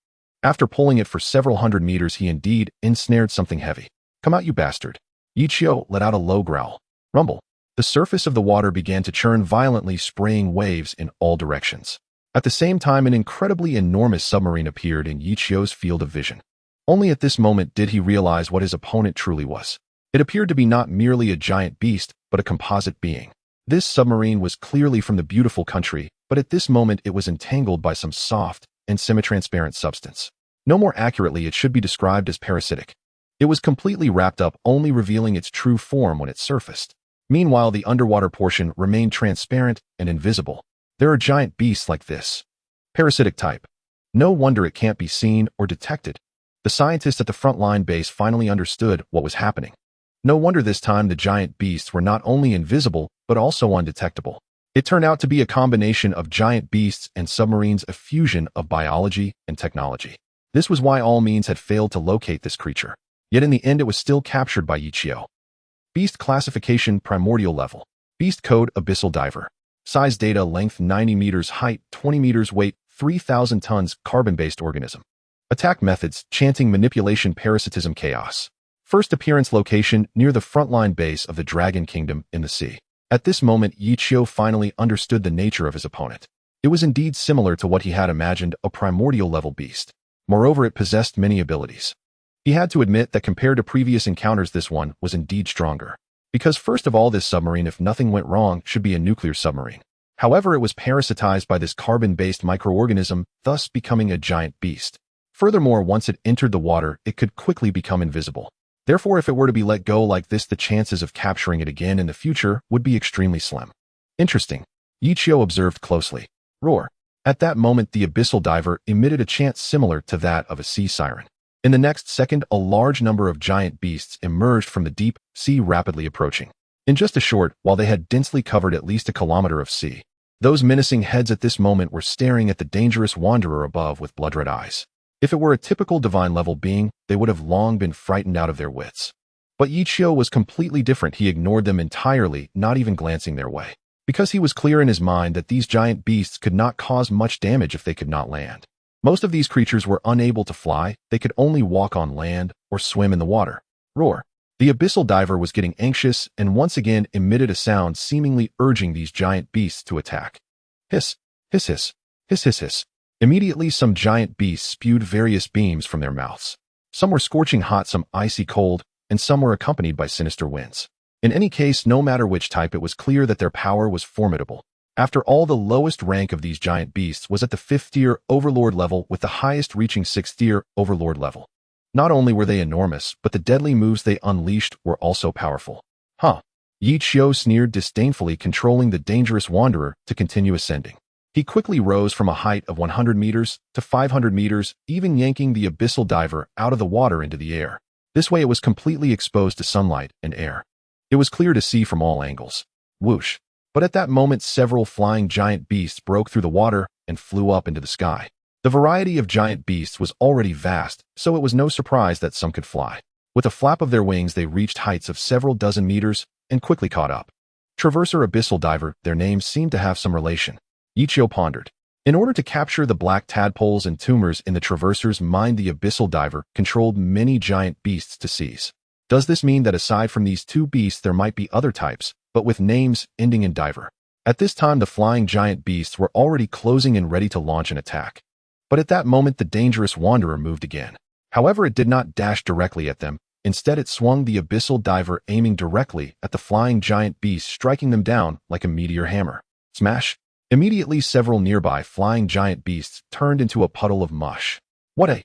After pulling it for several hundred meters, he indeed ensnared something heavy. Come out, you bastard. Yichio let out a low growl. Rumble. The surface of the water began to churn violently, spraying waves in all directions. At the same time, an incredibly enormous submarine appeared in Yichio's field of vision. Only at this moment did he realize what his opponent truly was. It appeared to be not merely a giant beast, but a composite being. This submarine was clearly from the beautiful country, but at this moment it was entangled by some soft and semi-transparent substance. No more accurately, it should be described as parasitic. It was completely wrapped up, only revealing its true form when it surfaced. Meanwhile, the underwater portion remained transparent and invisible. There are giant beasts like this. Parasitic type. No wonder it can't be seen or detected. The scientists at the frontline base finally understood what was happening. No wonder this time the giant beasts were not only invisible, but also undetectable. It turned out to be a combination of giant beasts and submarines, a fusion of biology and technology. This was why all means had failed to locate this creature. Yet in the end it was still captured by Yichio. Beast classification primordial level. Beast code abyssal diver. Size data length 90 meters, height 20 meters, weight 3,000 tons, carbon-based organism. Attack methods, chanting, manipulation, parasitism, chaos. First appearance location near the frontline base of the Dragon Kingdom in the sea. At this moment, Yichio finally understood the nature of his opponent. It was indeed similar to what he had imagined, a primordial level beast. Moreover, it possessed many abilities. He had to admit that compared to previous encounters, this one was indeed stronger. Because first of all, this submarine, if nothing went wrong, should be a nuclear submarine. However, it was parasitized by this carbon-based microorganism, thus becoming a giant beast. Furthermore, once it entered the water, it could quickly become invisible. Therefore, if it were to be let go like this, the chances of capturing it again in the future would be extremely slim. Interesting. Yichio observed closely. Roar. At that moment, the abyssal diver emitted a chant similar to that of a sea siren. In the next second, a large number of giant beasts emerged from the deep sea, rapidly approaching. In just a short while, they had densely covered at least a kilometer of sea. Those menacing heads at this moment were staring at the dangerous wanderer above with blood-red eyes. If it were a typical divine-level being, they would have long been frightened out of their wits. But Yichio was completely different. He ignored them entirely, not even glancing their way. Because he was clear in his mind that these giant beasts could not cause much damage if they could not land. Most of these creatures were unable to fly, they could only walk on land or swim in the water. Roar. The abyssal diver was getting anxious and once again emitted a sound seemingly urging these giant beasts to attack. Hiss, hiss, hiss, hiss, hiss, hiss. Immediately some giant beasts spewed various beams from their mouths. Some were scorching hot, some icy cold, and some were accompanied by sinister winds. In any case, no matter which type, it was clear that their power was formidable. After all, the lowest rank of these giant beasts was at the 5th tier overlord level, with the highest reaching 6th tier overlord level. Not only were they enormous, but the deadly moves they unleashed were also powerful. Huh. Yichio sneered disdainfully, controlling the dangerous wanderer to continue ascending. He quickly rose from a height of 100 meters to 500 meters, even yanking the abyssal diver out of the water into the air. This way it was completely exposed to sunlight and air. It was clear to see from all angles. Whoosh. But at that moment, several flying giant beasts broke through the water and flew up into the sky. The variety of giant beasts was already vast, so it was no surprise that some could fly. With a flap of their wings, they reached heights of several dozen meters and quickly caught up. Traverser, abyssal diver, their names seemed to have some relation. Yichio pondered. In order to capture the black tadpoles and tumors in the traverser's mind, the abyssal diver controlled many giant beasts to seize. Does this mean that aside from these two beasts there might be other types, but with names ending in diver? At this time, the flying giant beasts were already closing in, ready to launch an attack. But at that moment, the dangerous wanderer moved again. However, it did not dash directly at them. Instead, it swung the abyssal diver, aiming directly at the flying giant beasts, striking them down like a meteor hammer. Smash! Immediately, several nearby flying giant beasts turned into a puddle of mush. What a...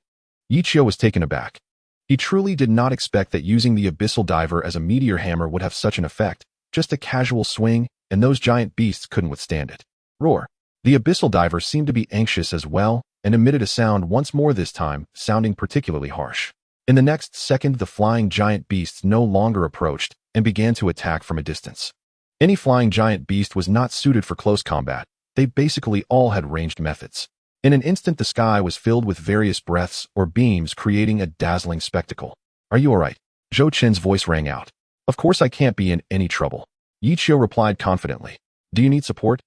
Yichio was taken aback. He truly did not expect that using the abyssal diver as a meteor hammer would have such an effect. Just a casual swing, and those giant beasts couldn't withstand it. Roar. The abyssal diver seemed to be anxious as well, and emitted a sound once more, this time sounding particularly harsh. In the next second, the flying giant beasts no longer approached and began to attack from a distance. Any flying giant beast was not suited for close combat. They basically all had ranged methods. In an instant, the sky was filled with various breaths or beams, creating a dazzling spectacle. Are you alright? Zhou Chen's voice rang out. Of course I can't be in any trouble. Yichio replied confidently. Do you need support?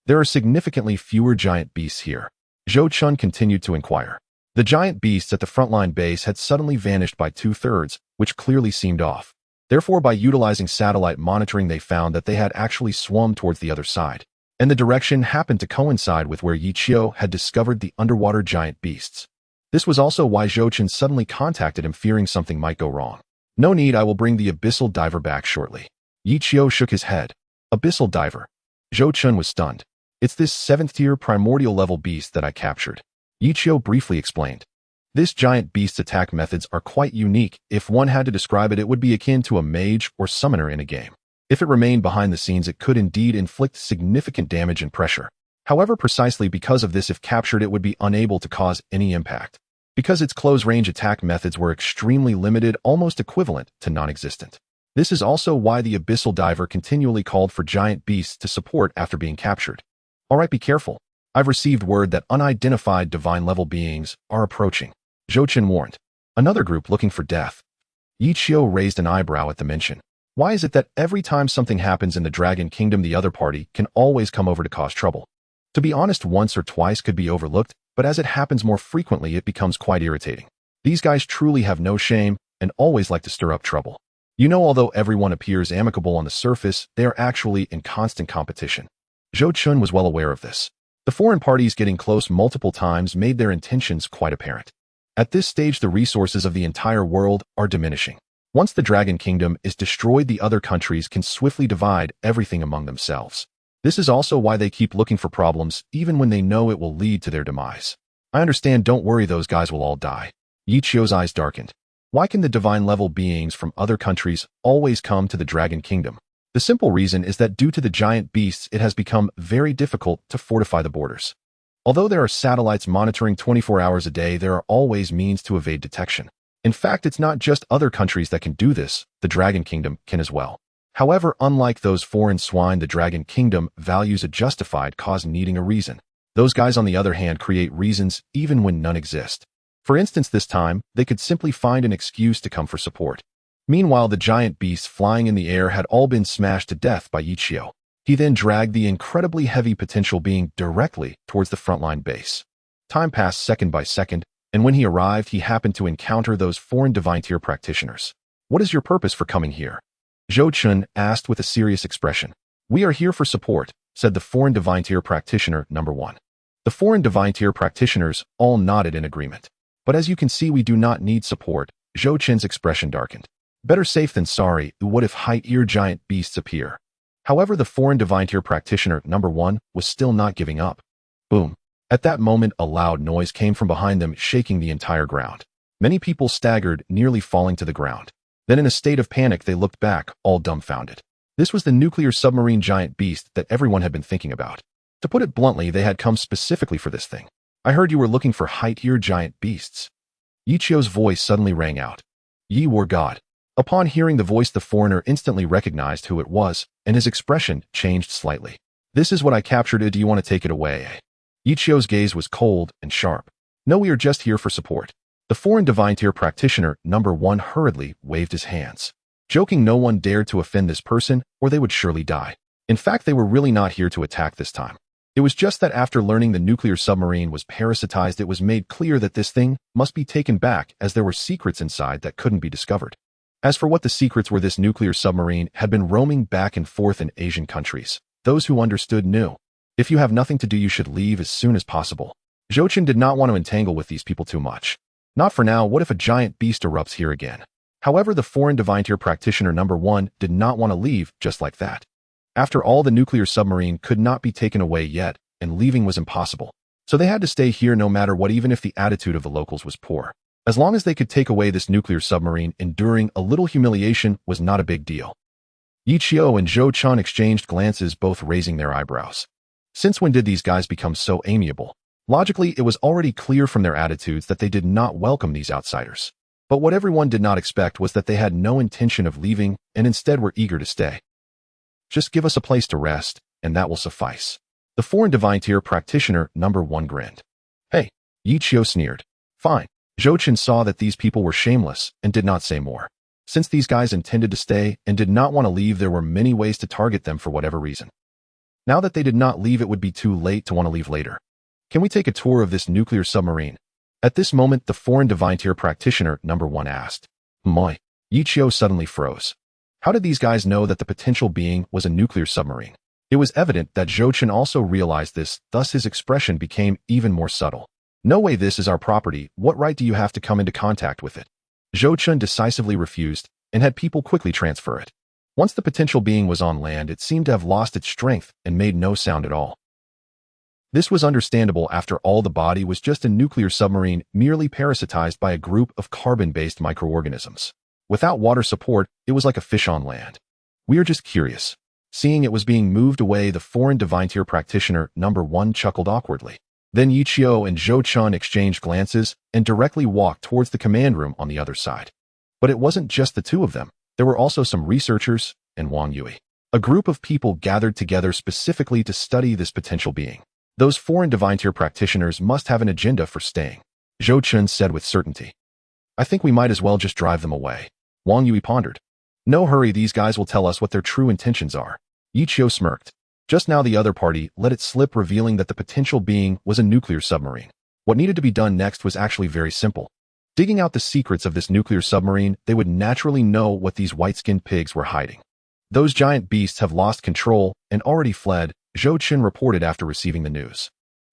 There are significantly fewer giant beasts here. Zhou Chen continued to inquire. The giant beasts at the frontline base had suddenly vanished by 2/3, which clearly seemed off. Therefore, by utilizing satellite monitoring, they found that they had actually swum towards the other side. And the direction happened to coincide with where Yichio had discovered the underwater giant beasts. This was also why Zhou Chen suddenly contacted him, fearing something might go wrong. No need, I will bring the abyssal diver back shortly. Yichio shook his head. Abyssal diver. Zhou Chen was stunned. It's this 7th tier primordial level beast that I captured. Yichio briefly explained. This giant beast's attack methods are quite unique. If one had to describe it, it would be akin to a mage or summoner in a game. If it remained behind the scenes, it could indeed inflict significant damage and pressure. However, precisely because of this, if captured, it would be unable to cause any impact. Because its close-range attack methods were extremely limited, almost equivalent to non-existent. This is also why the abyssal diver continually called for giant beasts to support after being captured. Alright, be careful. I've received word that unidentified divine-level beings are approaching. Zhou Qin warned. Another group looking for death. Yi Qiu raised an eyebrow at the mention. Why is it that every time something happens in the Dragon Kingdom the other party can always come over to cause trouble? To be honest, once or twice could be overlooked, but as it happens more frequently it becomes quite irritating. These guys truly have no shame and always like to stir up trouble. You know, although everyone appears amicable on the surface, they are actually in constant competition. Zhou Qin was well aware of this. The foreign parties getting close multiple times made their intentions quite apparent. At this stage, the resources of the entire world are diminishing. Once the Dragon Kingdom is destroyed, the other countries can swiftly divide everything among themselves. This is also why they keep looking for problems, even when they know it will lead to their demise. I understand, don't worry, those guys will all die. Yi Qiu's eyes darkened. Why can the divine-level beings from other countries always come to the Dragon Kingdom? The simple reason is that due to the giant beasts, it has become very difficult to fortify the borders. Although there are satellites monitoring 24 hours a day, there are always means to evade detection. In fact, it's not just other countries that can do this, the Dragon Kingdom can as well. However, unlike those foreign swine, the Dragon Kingdom values a justified cause needing a reason. Those guys, on the other hand, create reasons even when none exist. For instance, this time, they could simply find an excuse to come for support. Meanwhile, the giant beasts flying in the air had all been smashed to death by Yi Qiu. He then dragged the incredibly heavy potential being directly towards the frontline base. Time passed second by second, and when he arrived, he happened to encounter those foreign divine tier practitioners. What is your purpose for coming here? Zhou Qin asked with a serious expression. We are here for support, said the foreign divine tier practitioner number 1. The foreign divine tier practitioners all nodded in agreement. But as you can see, we do not need support. Zhou Qin's expression darkened. Better safe than sorry. What if high-ear giant beasts appear? However, the foreign divine tier practitioner number 1 was still not giving up. Boom. At that moment, a loud noise came from behind them, shaking the entire ground. Many people staggered, nearly falling to the ground. Then in a state of panic, they looked back, all dumbfounded. This was the nuclear submarine giant beast that everyone had been thinking about. To put it bluntly, they had come specifically for this thing. I heard you were looking for height-ear giant beasts. Yi Qiu's voice suddenly rang out. Yi war God. Upon hearing the voice, the foreigner instantly recognized who it was, and his expression changed slightly. This is what I captured. Do you want to take it away? Yi Qiu's gaze was cold and sharp. No, we are just here for support. The foreign divine tier practitioner number 1 hurriedly waved his hands. Joking, no one dared to offend this person, or they would surely die. In fact, they were really not here to attack this time. It was just that after learning the nuclear submarine was parasitized, it was made clear that this thing must be taken back, as there were secrets inside that couldn't be discovered. As for what the secrets were, this nuclear submarine had been roaming back and forth in Asian countries. Those who understood knew. If you have nothing to do, you should leave as soon as possible. Zhou Qin did not want to entangle with these people too much. Not for now. What if a giant beast erupts here again? However, the foreign divine tier practitioner number 1 did not want to leave just like that. After all, the nuclear submarine could not be taken away yet, and leaving was impossible. So they had to stay here no matter what, even if the attitude of the locals was poor. As long as they could take away this nuclear submarine, enduring a little humiliation was not a big deal. Yi Qiu and Zhou Qin exchanged glances, both raising their eyebrows. Since when did these guys become so amiable? Logically, it was already clear from their attitudes that they did not welcome these outsiders. But what everyone did not expect was that they had no intention of leaving and instead were eager to stay. Just give us a place to rest, and that will suffice. The foreign divine tier practitioner number 1 grinned. Hey, Yi Qiu sneered. Fine. Zhou Qin saw that these people were shameless and did not say more. Since these guys intended to stay and did not want to leave, there were many ways to target them for whatever reason. Now that they did not leave, it would be too late to want to leave later. Can we take a tour of this nuclear submarine? At this moment, the foreign divine tier practitioner number 1 asked. Moi. Yi Qiu suddenly froze. How did these guys know that the potential being was a nuclear submarine? It was evident that Zhou Qin also realized this, thus his expression became even more subtle. No way, this is our property. What right do you have to come into contact with it? Zhou Qin decisively refused and had people quickly transfer it. Once the potential being was on land, it seemed to have lost its strength and made no sound at all. This was understandable. After all, the body was just a nuclear submarine, merely parasitized by a group of carbon-based microorganisms. Without water support, it was like a fish on land. We are just curious. Seeing it was being moved away, the foreign divine tier practitioner number 1 chuckled awkwardly. Then Yi Qiu and Zhou Qin exchanged glances and directly walked towards the command room on the other side. But it wasn't just the two of them. There were also some researchers and Wang Yui. A group of people gathered together specifically to study this potential being. Those foreign divine tier practitioners must have an agenda for staying, Zhou Chun said with certainty. I think we might as well just drive them away, Wang Yui pondered. No hurry, these guys will tell us what their true intentions are. Yi Qiu smirked. Just now the other party let it slip, revealing that the potential being was a nuclear submarine. What needed to be done next was actually very simple. Digging out the secrets of this nuclear submarine, they would naturally know what these white-skinned pigs were hiding. Those giant beasts have lost control and already fled, Zhou Chun reported after receiving the news.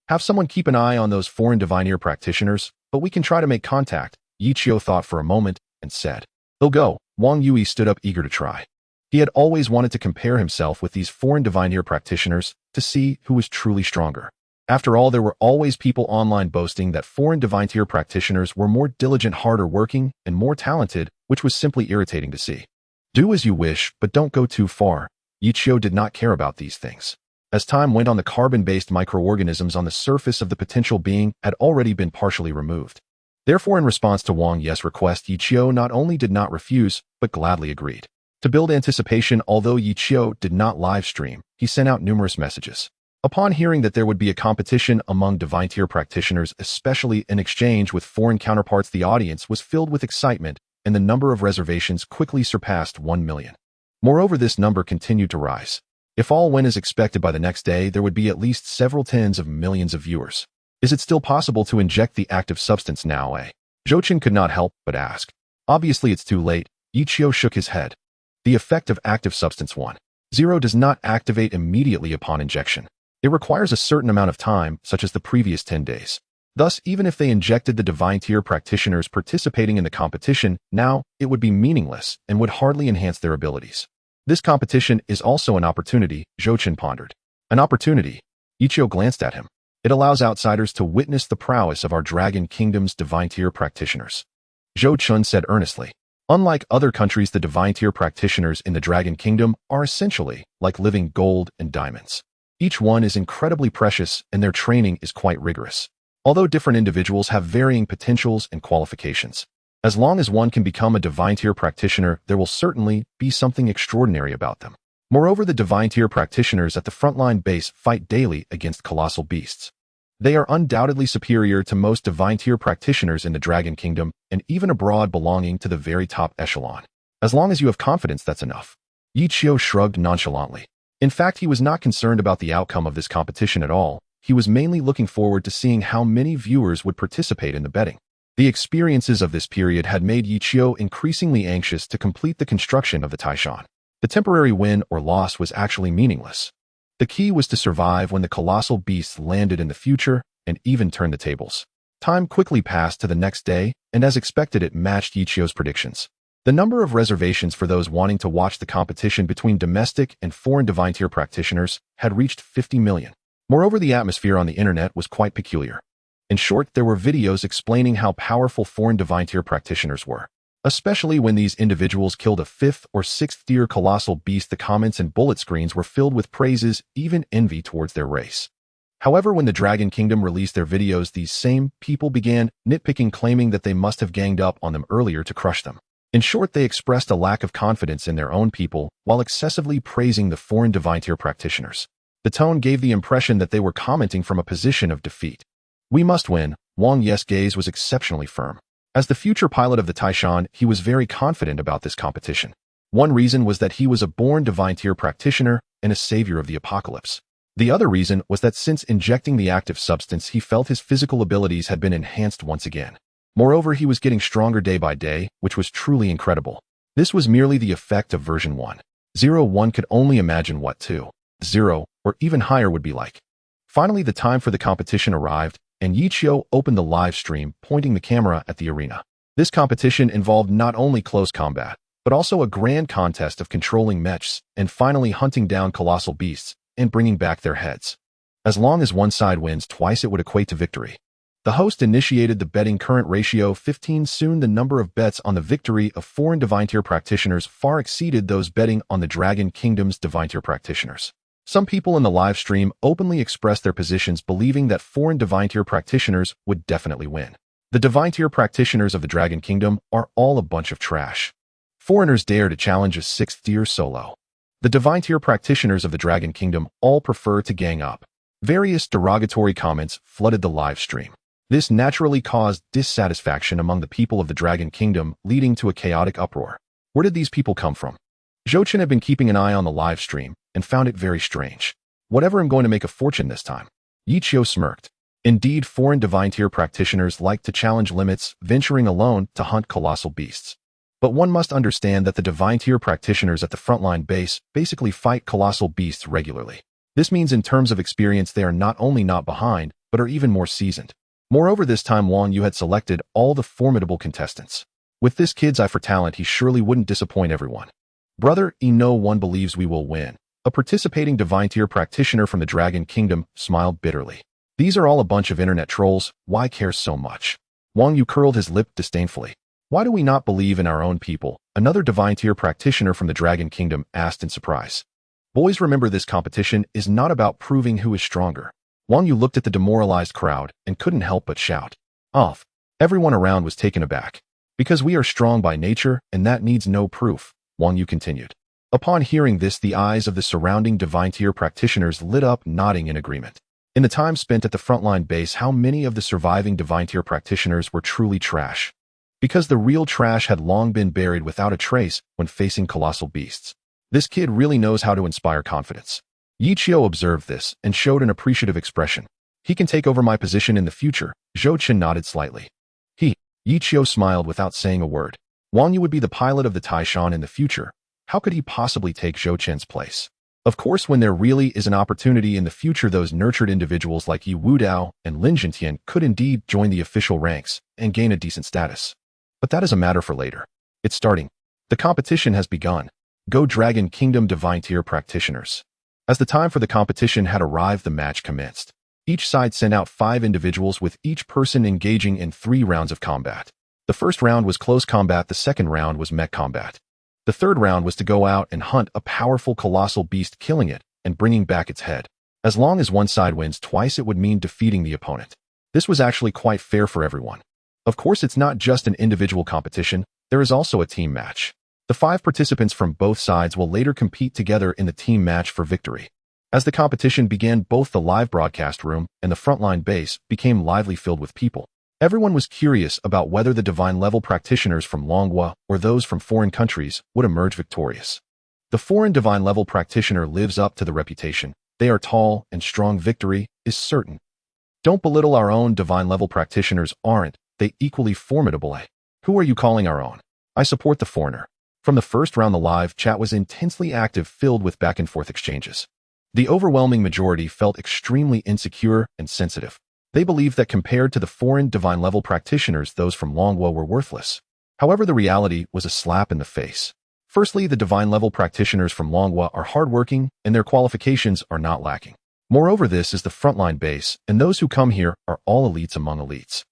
Have someone keep an eye on those foreign divine ear practitioners, but we can try to make contact, Yi Qiu thought for a moment and said. They'll go. Wang Yui stood up eager to try. He had always wanted to compare himself with these foreign divine ear practitioners to see who was truly stronger. After all, there were always people online boasting that foreign divine tier practitioners were more diligent, harder working, and more talented, which was simply irritating to see. Do as you wish, but don't go too far. Yi Qiu did not care about these things. As time went on, the carbon-based microorganisms on the surface of the potential being had already been partially removed. Therefore, in response to Wang Yi's request, Yi Qiu not only did not refuse, but gladly agreed. To build anticipation, although Yi Qiu did not live stream, he sent out numerous messages. Upon hearing that there would be a competition among divine tier practitioners, especially in exchange with foreign counterparts, the audience was filled with excitement, and the number of reservations quickly surpassed 1 million. Moreover, this number continued to rise. If all went as expected, by the next day, there would be at least several tens of millions of viewers. Is it still possible to inject the active substance now, eh? Zhou Chun could not help but ask. Obviously it's too late. Yi Qiu shook his head. The effect of active substance 1.0 does not activate immediately upon injection. It requires a certain amount of time, such as the previous 10 days. Thus, even if they injected the divine tier practitioners participating in the competition, now, it would be meaningless and would hardly enhance their abilities. This competition is also an opportunity, Zhou Chun pondered. An opportunity? Yi Qiu glanced at him. It allows outsiders to witness the prowess of our Dragon Kingdom's divine tier practitioners. Zhou Chun said earnestly. Unlike other countries, the divine tier practitioners in the Dragon Kingdom are essentially like living gold and diamonds. Each one is incredibly precious, and their training is quite rigorous. Although different individuals have varying potentials and qualifications, as long as one can become a divine tier practitioner, there will certainly be something extraordinary about them. Moreover, the divine tier practitioners at the frontline base fight daily against colossal beasts. They are undoubtedly superior to most divine tier practitioners in the Dragon Kingdom and even abroad, belonging to the very top echelon. As long as you have confidence, that's enough. Yi Qiu shrugged nonchalantly. In fact, he was not concerned about the outcome of this competition at all. He was mainly looking forward to seeing how many viewers would participate in the betting. The experiences of this period had made Yi Qiu increasingly anxious to complete the construction of the Taishan. The temporary win or loss was actually meaningless. The key was to survive when the colossal beasts landed in the future and even turn the tables. Time quickly passed to the next day, and as expected, it matched Yi Qiu's predictions. The number of reservations for those wanting to watch the competition between domestic and foreign divine tier practitioners had reached 50 million. Moreover, the atmosphere on the internet was quite peculiar. In short, there were videos explaining how powerful foreign divine tier practitioners were. Especially when these individuals killed a 5th or 6th tier colossal beast, the comments and bullet screens were filled with praises, even envy towards their race. However, when the Dragon Kingdom released their videos, these same people began nitpicking, claiming that they must have ganged up on them earlier to crush them. In short, they expressed a lack of confidence in their own people while excessively praising the foreign divine tier practitioners. The tone gave the impression that they were commenting from a position of defeat. We must win. Wang Yi's gaze was exceptionally firm. As the future pilot of the Taishan, he was very confident about this competition. One reason was that he was a born divine tier practitioner and a savior of the apocalypse. The other reason was that since injecting the active substance, he felt his physical abilities had been enhanced once again. Moreover, he was getting stronger day by day, which was truly incredible. This was merely the effect of version 1.0. One could only imagine what 2.0 or even higher would be like. Finally, the time for the competition arrived, and Yi Qiu opened the live stream, pointing the camera at the arena. This competition involved not only close combat, but also a grand contest of controlling mechs and finally hunting down colossal beasts and bringing back their heads. As long as one side wins twice, it would equate to victory. The host initiated the betting, current ratio 15. Soon the number of bets on the victory of foreign divine tier practitioners far exceeded those betting on the Dragon Kingdom's divine tier practitioners. Some people in the live stream openly expressed their positions, believing that foreign divine tier practitioners would definitely win. The divine tier practitioners of the Dragon Kingdom are all a bunch of trash. Foreigners dare to challenge a 6th tier solo. The divine tier practitioners of the Dragon Kingdom all prefer to gang up. Various derogatory comments flooded the live stream. This naturally caused dissatisfaction among the people of the Dragon Kingdom, leading to a chaotic uproar. Where did these people come from? Zhou had been keeping an eye on the live stream and found it very strange. Whatever, I'm going to make a fortune this time. Yichio smirked. Indeed, foreign divine tier practitioners like to challenge limits, venturing alone to hunt colossal beasts. But one must understand that the divine tier practitioners at the frontline base basically fight colossal beasts regularly. This means in terms of experience they are not only not behind, but are even more seasoned. Moreover, this time Wang Yu had selected all the formidable contestants. With this kid's eye for talent, he surely wouldn't disappoint everyone. Brother, no one believes we will win. A participating divine tier practitioner from the Dragon Kingdom smiled bitterly. These are all a bunch of internet trolls, why care so much? Wang Yu curled his lip disdainfully. Why do we not believe in our own people? Another divine tier practitioner from the Dragon Kingdom asked in surprise. Boys, remember, this competition is not about proving who is stronger. Wang Yu looked at the demoralized crowd and couldn't help but shout. Off. Everyone around was taken aback. Because we are strong by nature, and that needs no proof, Wang Yu continued. Upon hearing this, the eyes of the surrounding divine tier practitioners lit up, nodding in agreement. In the time spent at the frontline base, how many of the surviving divine tier practitioners were truly trash? Because the real trash had long been buried without a trace when facing colossal beasts. This kid really knows how to inspire confidence. Yichio observed this and showed an appreciative expression. He can take over my position in the future. Zhou nodded slightly. Yichio smiled without saying a word. Wang Yu would be the pilot of the Taishan in the future. How could he possibly take Zhou place? Of course, when there really is an opportunity in the future, those nurtured individuals like Yi Wudao and Lin Jintian could indeed join the official ranks and gain a decent status. But that is a matter for later. It's starting. The competition has begun. Go Dragon Kingdom divine tier practitioners. As the time for the competition had arrived, the match commenced. Each side sent out 5 individuals, with each person engaging in 3 rounds of combat. The first round was close combat, the second round was mech combat. The third round was to go out and hunt a powerful colossal beast, killing it and bringing back its head. As long as one side wins twice, it would mean defeating the opponent. This was actually quite fair for everyone. Of course, it's not just an individual competition, there is also a team match. The 5 participants from both sides will later compete together in the team match for victory. As the competition began, both the live broadcast room and the frontline base became lively, filled with people. Everyone was curious about whether the divine level practitioners from Manhwa or those from foreign countries would emerge victorious. The foreign divine level practitioner lives up to the reputation. They are tall and strong. Victory is certain. Don't belittle our own divine level practitioners, aren't they equally formidable? Who are you calling our own? I support the foreigner. From the first round, the live chat was intensely active, filled with back and forth exchanges. The overwhelming majority felt extremely insecure and sensitive. They believed that compared to the foreign divine level practitioners, those from Manhwa were worthless. However, the reality was a slap in the face. Firstly, the divine level practitioners from Manhwa are hardworking and their qualifications are not lacking. Moreover, this is the frontline base, and those who come here are all elites among elites.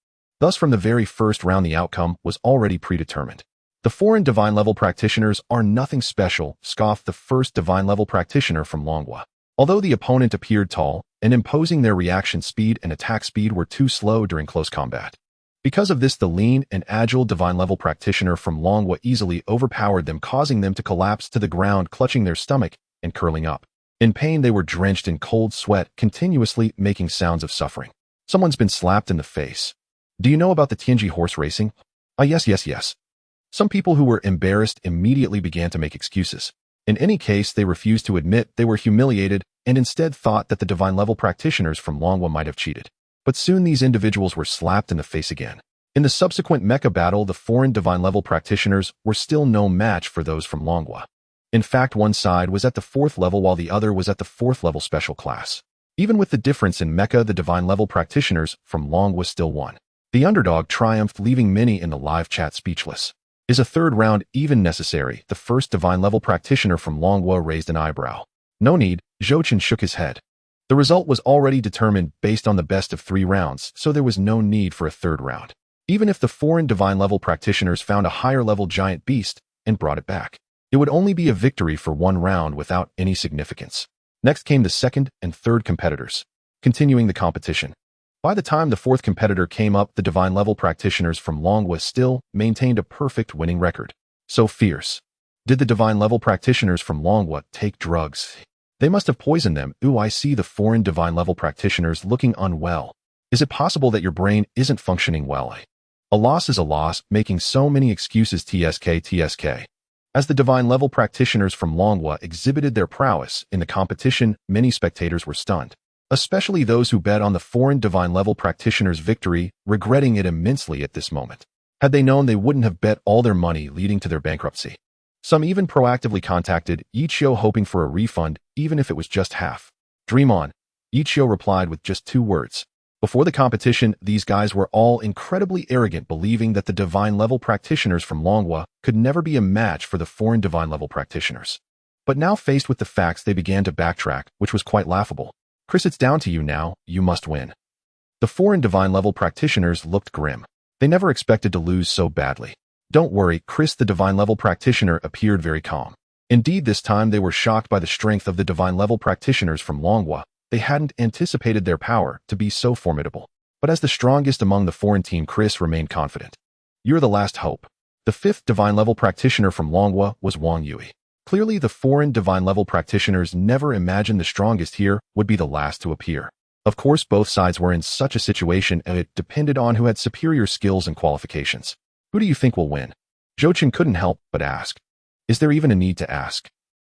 Thus, from the very first round, the outcome was already predetermined. The foreign divine level practitioners are nothing special, scoffed the first divine level practitioner from Manhwa. Although the opponent appeared tall and imposing, their reaction speed and attack speed were too slow during close combat. Because of this, the lean and agile divine level practitioner from Manhwa easily overpowered them, causing them to collapse to the ground, clutching their stomach and curling up. In pain, they were drenched in cold sweat, continuously making sounds of suffering. Someone's been slapped in the face. Do you know about the Tianji horse racing? Yes. Some people who were embarrassed immediately began to make excuses. In any case, they refused to admit they were humiliated and instead thought that the divine level practitioners from Manhwa might have cheated. But soon these individuals were slapped in the face again. In the subsequent Mecha battle, the foreign divine level practitioners were still no match for those from Manhwa. In fact, one side was at the 4th level while the other was at the 4th level special class. Even with the difference in Mecha, the divine level practitioners from Manhwa still won. The underdog triumphed, leaving many in the live chat speechless. Is a third round even necessary? The first divine level practitioner from Manhwa raised an eyebrow. No need, Zhou shook his head. The result was already determined based on the best of 3 rounds, so there was no need for a third round. Even if the foreign divine level practitioners found a higher level giant beast and brought it back, it would only be a victory for 1 round without any significance. Next came the second and third competitors, continuing the competition. By the time the 4th competitor came up, the divine level practitioners from Manhwa still maintained a perfect winning record. So fierce. Did the divine level practitioners from Longwa take drugs? They must have poisoned them. Ooh, I see the foreign divine level practitioners looking unwell. Is it possible that your brain isn't functioning well? A loss is a loss, making so many excuses. TSK. As the divine level practitioners from Longwa exhibited their prowess in the competition, many spectators were stunned, especially those who bet on the foreign divine level practitioners' victory, regretting it immensely at this moment. Had they known, they wouldn't have bet all their money, leading to their bankruptcy. Some even proactively contacted Ichio hoping for a refund, even if it was just half. Dream on. Ichio replied with just 2 words. Before the competition, these guys were all incredibly arrogant, believing that the divine level practitioners from Longwa could never be a match for the foreign divine level practitioners. But now, faced with the facts, they began to backtrack, which was quite laughable. Chris, it's down to you now, you must win. The foreign divine level practitioners looked grim. They never expected to lose so badly. Don't worry, Chris, the divine level practitioner, appeared very calm. Indeed, this time they were shocked by the strength of the divine level practitioners from Longwa. They hadn't anticipated their power to be so formidable. But as the strongest among the foreign team, Chris remained confident. You're the last hope. The 5th divine level practitioner from Longwa was Wang Yui. Clearly, the foreign divine level practitioners never imagined the strongest here would be the last to appear. Of course, both sides were in such a situation, and it depended on who had superior skills and qualifications. Who do you think will win? Zhou couldn't help but ask. Is there even a need to ask?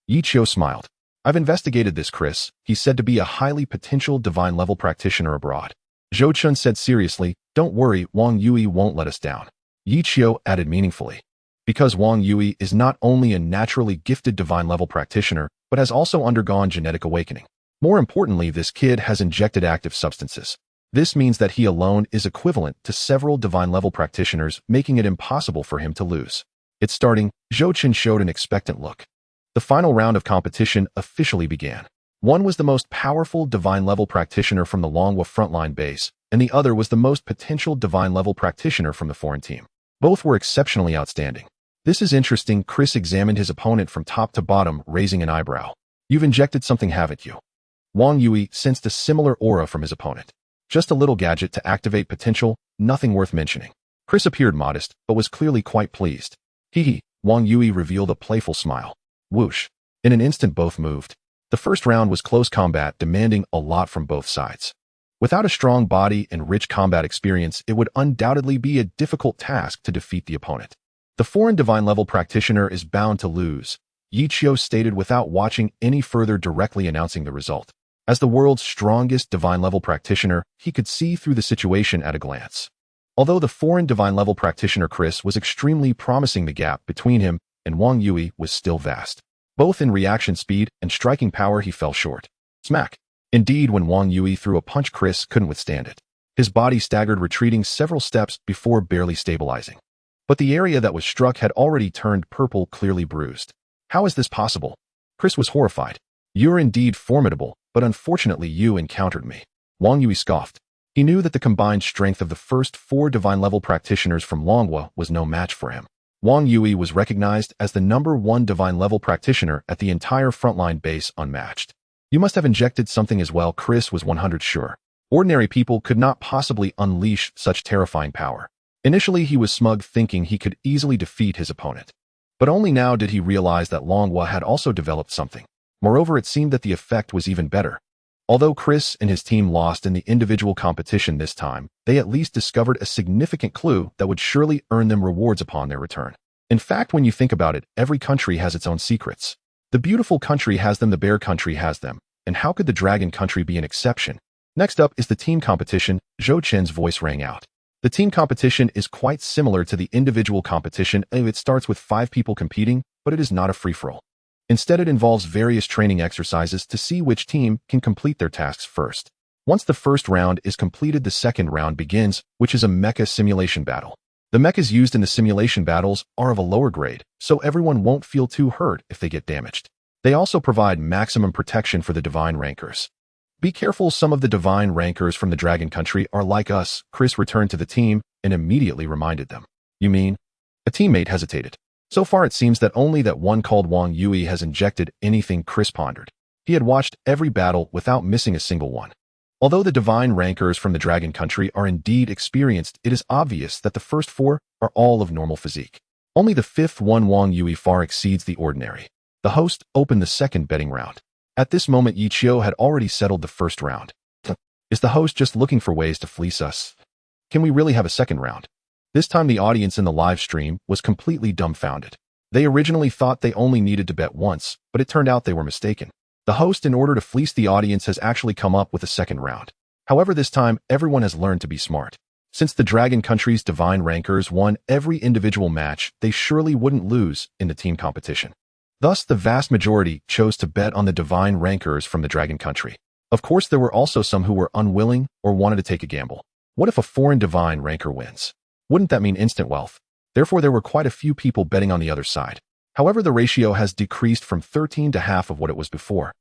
Yichio smiled. I've investigated this, Chris. He's said to be a highly potential divine level practitioner abroad. Zhou said seriously, don't worry, Wang Yui won't let us down. Yichio added meaningfully. Because Wang Yui is not only a naturally gifted divine level practitioner, but has also undergone genetic awakening. More importantly, this kid has injected active substances. This means that he alone is equivalent to several divine level practitioners, making it impossible for him to lose. It's starting. Zhou showed an expectant look. The final round of competition officially began. One was the most powerful divine level practitioner from the Longwa frontline base, and the other was the most potential divine level practitioner from the foreign team. Both were exceptionally outstanding. This is interesting. Chris examined his opponent from top to bottom, raising an eyebrow. You've injected something, haven't you? Wang Yui sensed a similar aura from his opponent. Just a little gadget to activate potential, nothing worth mentioning. Chris appeared modest, but was clearly quite pleased. Hee. Wang Yui revealed a playful smile. Whoosh. In an instant, both moved. The first round was close combat, demanding a lot from both sides. Without a strong body and rich combat experience, it would undoubtedly be a difficult task to defeat the opponent. The foreign divine level practitioner is bound to lose, Yichio stated without watching any further, directly announcing the result. As the world's strongest divine level practitioner, he could see through the situation at a glance. Although the foreign divine level practitioner Chris was extremely promising, the gap between him and Wang Yui was still vast. Both in reaction speed and striking power, he fell short. Smack. Indeed, when Wang Yui threw a punch, Chris couldn't withstand it. His body staggered, retreating several steps before barely stabilizing. But the area that was struck had already turned purple, clearly bruised. How is this possible? Chris was horrified. You're indeed formidable, but unfortunately you encountered me. Wang Yui scoffed. He knew that the combined strength of the first 4 divine level practitioners from Longwa was no match for him. Wang Yui was recognized as the #1 divine level practitioner at the entire frontline base, unmatched. You must have injected something as well, Chris was 100% sure. Ordinary people could not possibly unleash such terrifying power. Initially, he was smug, thinking he could easily defeat his opponent. But only now did he realize that Longwa had also developed something. Moreover, it seemed that the effect was even better. Although Chris and his team lost in the individual competition this time, they at least discovered a significant clue that would surely earn them rewards upon their return. In fact, when you think about it, every country has its own secrets. The beautiful country has them, the bear country has them, and how could the dragon country be an exception? Next up is the team competition. Zhou Chen's voice rang out. The team competition is quite similar to the individual competition. It starts with 5 people competing, but it is not a free-for-all. Instead, it involves various training exercises to see which team can complete their tasks first. Once the first round is completed, the second round begins, which is a mecha simulation battle. The mechas used in the simulation battles are of a lower grade, so everyone won't feel too hurt if they get damaged. They also provide maximum protection for the divine rankers. Be careful, some of the divine rankers from the dragon country are like us. Chris returned to the team and immediately reminded them. You mean? A teammate hesitated. So far it seems that only that one called Wang Yui has injected anything, Chris pondered. He had watched every battle without missing a single one. Although the divine rankers from the dragon country are indeed experienced, it is obvious that the first 4 are all of normal physique. Only the fifth one Wang Yui far exceeds the ordinary. The host opened the second betting round. At this moment, Yi Qiu had already settled the first round. Is the host just looking for ways to fleece us? Can we really have a second round? This time the audience in the live stream was completely dumbfounded. They originally thought they only needed to bet once, but it turned out they were mistaken. The host, in order to fleece the audience, has actually come up with a second round. However, this time, everyone has learned to be smart. Since the Dragon Country's divine rankers won every individual match, they surely wouldn't lose in the team competition. Thus, the vast majority chose to bet on the divine rankers from the Dragon Country. Of course, there were also some who were unwilling or wanted to take a gamble. What if a foreign divine ranker wins? Wouldn't that mean instant wealth? Therefore, there were quite a few people betting on the other side. However, the ratio has decreased from 13 to half of what it was before.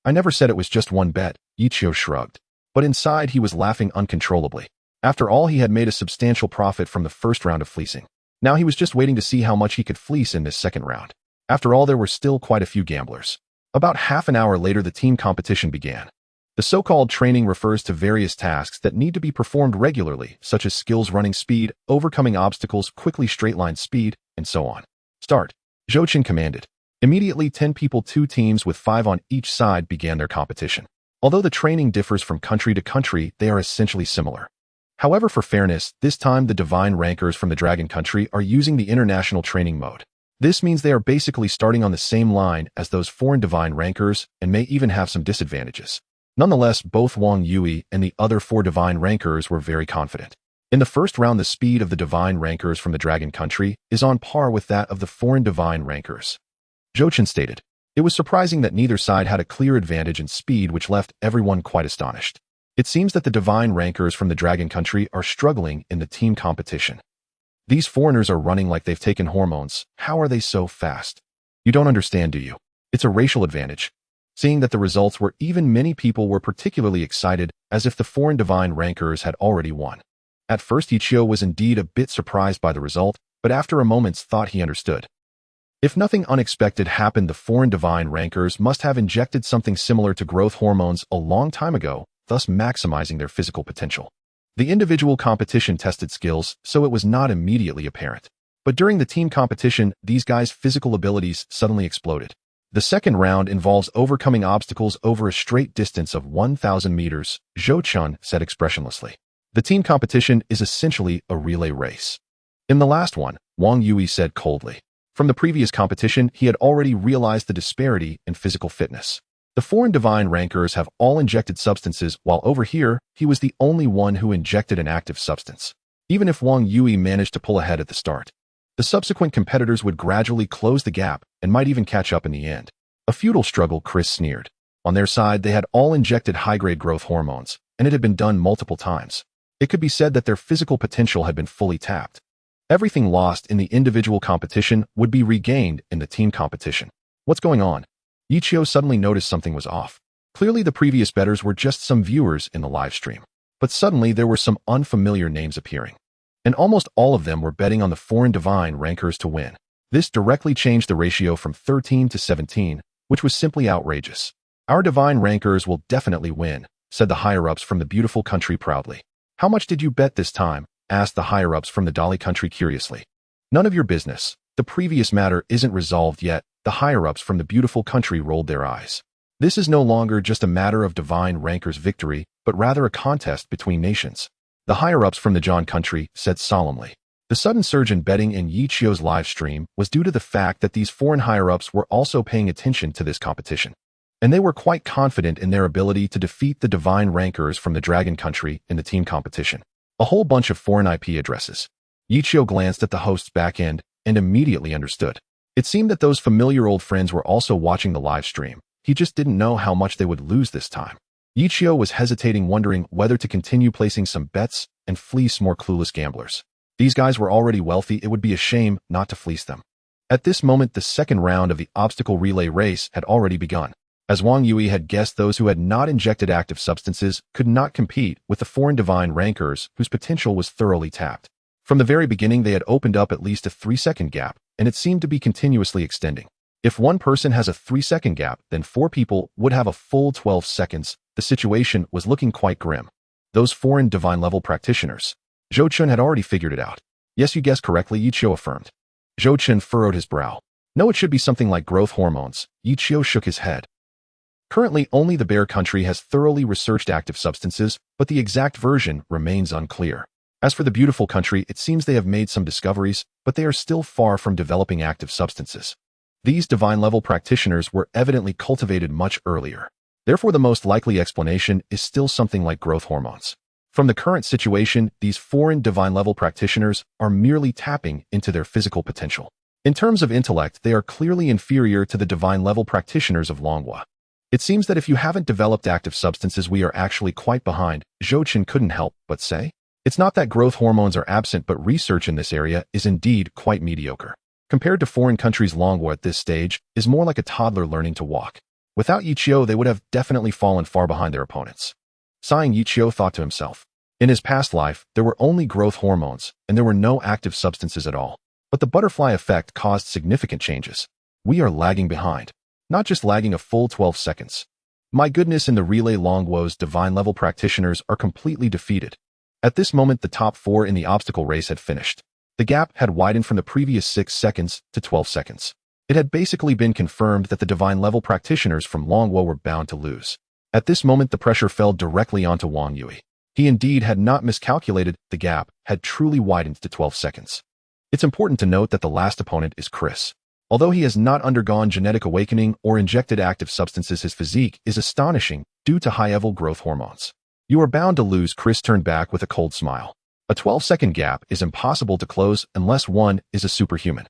I never said it was just one bet, Yi Qiu shrugged. But inside, he was laughing uncontrollably. After all, he had made a substantial profit from the first round of fleecing. Now he was just waiting to see how much he could fleece in this second round. After all, there were still quite a few gamblers. About half an hour later, the team competition began. The so-called training refers to various tasks that need to be performed regularly, such as skills running speed, overcoming obstacles, quickly straight-line speed, and so on. Start. Zhou Qin commanded. Immediately, 10 people, 2 teams with 5 on each side began their competition. Although the training differs from country to country, they are essentially similar. However, for fairness, this time the divine rankers from the Dragon Country are using the international training mode. This means they are basically starting on the same line as those foreign divine rankers and may even have some disadvantages. Nonetheless, both Wang Yui and the other 4 divine rankers were very confident. In the first round, the speed of the divine rankers from the Dragon Country is on par with that of the foreign divine rankers. Zhou Qin stated. It was surprising that neither side had a clear advantage in speed, which left everyone quite astonished. It seems that the divine rankers from the Dragon Country are struggling in the team competition. These foreigners are running like they've taken hormones. How are they so fast? You don't understand, do you? It's a racial advantage. Seeing that the results were even, many people were particularly excited, as if the foreign divine rankers had already won. At first, Yi Qiu was indeed a bit surprised by the result, but after a moment's thought he understood. If nothing unexpected happened, the foreign divine rankers must have injected something similar to growth hormones a long time ago, thus maximizing their physical potential. The individual competition tested skills, so it was not immediately apparent. But during the team competition, these guys' physical abilities suddenly exploded. The second round involves overcoming obstacles over a straight distance of 1,000 meters, Zhou Qin said expressionlessly. The team competition is essentially a relay race. In the last one, Wang Yui said coldly. From the previous competition, he had already realized the disparity in physical fitness. The foreign divine rankers have all injected substances, while over here, he was the only one who injected an active substance. Even if Wang Yui managed to pull ahead at the start, the subsequent competitors would gradually close the gap and might even catch up in the end. A futile struggle, Chris sneered. On their side, they had all injected high-grade growth hormones, and it had been done multiple times. It could be said that their physical potential had been fully tapped. Everything lost in the individual competition would be regained in the team competition. What's going on? Yi Qiu suddenly noticed something was off. Clearly, the previous bettors were just some viewers in the live stream. But suddenly, there were some unfamiliar names appearing. And almost all of them were betting on the foreign divine rankers to win. This directly changed the ratio from 13 to 17, which was simply outrageous. Our divine rankers will definitely win, said the higher-ups from the beautiful country proudly. How much did you bet this time? Asked the higher-ups from the Dali country curiously. None of your business. The previous matter isn't resolved yet. The higher-ups from the beautiful country rolled their eyes. This is no longer just a matter of divine rankers' victory, but rather a contest between nations. The higher-ups from the John country said solemnly. The sudden surge in betting in Yi Qiu's live stream was due to the fact that these foreign higher-ups were also paying attention to this competition. And they were quite confident in their ability to defeat the divine rankers from the Dragon country in the team competition. A whole bunch of foreign IP addresses. Yi Qiu glanced at the host's back end and immediately understood. It seemed that those familiar old friends were also watching the live stream. He just didn't know how much they would lose this time. Yi Qiu was hesitating, wondering whether to continue placing some bets and fleece more clueless gamblers. These guys were already wealthy, it would be a shame not to fleece them. At this moment, the second round of the obstacle relay race had already begun. As Wang Yui had guessed, those who had not injected active substances could not compete with the foreign divine rankers whose potential was thoroughly tapped. From the very beginning, they had opened up at least a 3-second gap, and it seemed to be continuously extending. If one person has a 3-second gap, then 4 people would have a full 12 seconds. The situation was looking quite grim. Those foreign divine level practitioners. Zhou Qin had already figured it out. Yes, you guessed correctly, Yi Qiu affirmed. Zhou Chen furrowed his brow. No, it should be something like growth hormones. Yi Qiu shook his head. Currently, only the Bear Country has thoroughly researched active substances, but the exact version remains unclear. As for the Beautiful Country, it seems they have made some discoveries, but they are still far from developing active substances. These divine-level practitioners were evidently cultivated much earlier. Therefore, the most likely explanation is still something like growth hormones. From the current situation, these foreign divine-level practitioners are merely tapping into their physical potential. In terms of intellect, they are clearly inferior to the divine-level practitioners of manhwa. It seems that if you haven't developed active substances, we are actually quite behind, Zhou Chen couldn't help but say. It's not that growth hormones are absent, but research in this area is indeed quite mediocre. Compared to foreign countries, manhwa at this stage is more like a toddler learning to walk. Without Yi Qiu, they would have definitely fallen far behind their opponents. Sighing, Yi Qiu thought to himself. In his past life, there were only growth hormones, and there were no active substances at all. But the butterfly effect caused significant changes. We are lagging behind. Not just lagging a full 12 seconds. My goodness, in the relay, manhwa's divine-level practitioners are completely defeated. At this moment, the top 4 in the obstacle race had finished. The gap had widened from the previous 6 seconds to 12 seconds. It had basically been confirmed that the divine-level practitioners from manhwa were bound to lose. At this moment, the pressure fell directly onto Wang Yui. He indeed had not miscalculated. The gap had truly widened to 12 seconds. It's important to note that the last opponent is Chris. Although he has not undergone genetic awakening or injected active substances, his physique is astonishing due to high-level growth hormones. You are bound to lose, Chris turned back with a cold smile. A 12-second gap is impossible to close unless one is a superhuman.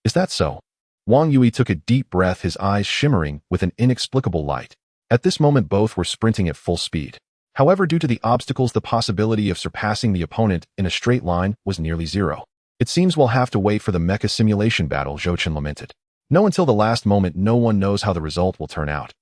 Is that so? Wang Yui took a deep breath, his eyes shimmering with an inexplicable light. At this moment, both were sprinting at full speed. However, due to the obstacles, the possibility of surpassing the opponent in a straight line was nearly zero. It seems we'll have to wait for the Mecha simulation battle, Zhou Chen lamented. No, until the last moment, no one knows how the result will turn out.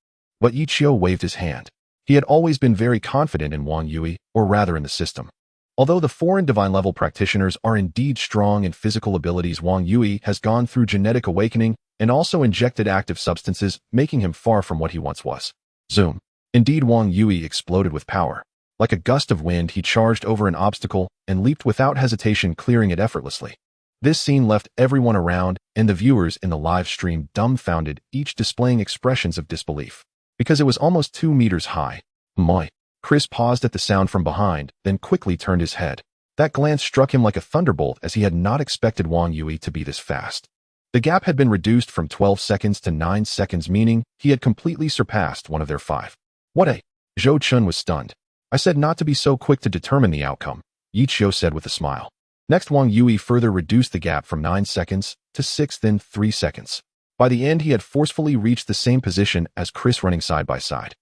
But Yi Qiu waved his hand. He had always been very confident in Wang Yui, or rather in the system. Although the foreign divine-level practitioners are indeed strong in physical abilities, Wang Yui has gone through genetic awakening and also injected active substances, making him far from what he once was. Zoom. Indeed, Wang Yui exploded with power. Like a gust of wind, he charged over an obstacle and leaped without hesitation, clearing it effortlessly. This scene left everyone around and the viewers in the live stream dumbfounded, each displaying expressions of disbelief. Because it was almost 2 meters high. Moi. Chris paused at the sound from behind, then quickly turned his head. That glance struck him like a thunderbolt, as he had not expected Wang Yui to be this fast. The gap had been reduced from 12 seconds to 9 seconds, meaning he had completely surpassed one of their 5. What a... Zhou Chen was stunned. I said not to be so quick to determine the outcome, Yi Qiu said with a smile. Next, Wang Yui further reduced the gap from 9 seconds to 6, then 3 seconds. By the end, he had forcefully reached the same position as Chris, running side by side.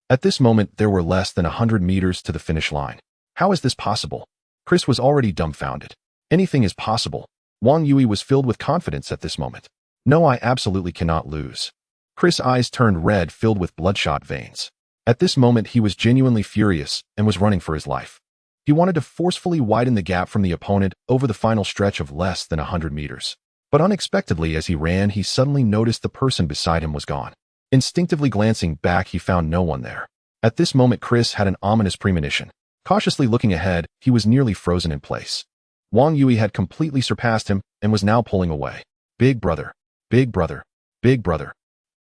At this moment, there were less than 100 meters to the finish line. How is this possible? Chris was already dumbfounded. Anything is possible. Wang Yui was filled with confidence at this moment. No, I absolutely cannot lose. Chris' eyes turned red, filled with bloodshot veins. At this moment, he was genuinely furious and was running for his life. He wanted to forcefully widen the gap from the opponent over the final stretch of less than 100 meters. But unexpectedly, as he ran, he suddenly noticed the person beside him was gone. Instinctively glancing back, he found no one there. At this moment, Chris had an ominous premonition. Cautiously looking ahead, he was nearly frozen in place. Wang Yui had completely surpassed him and was now pulling away. Big brother, big brother, big brother.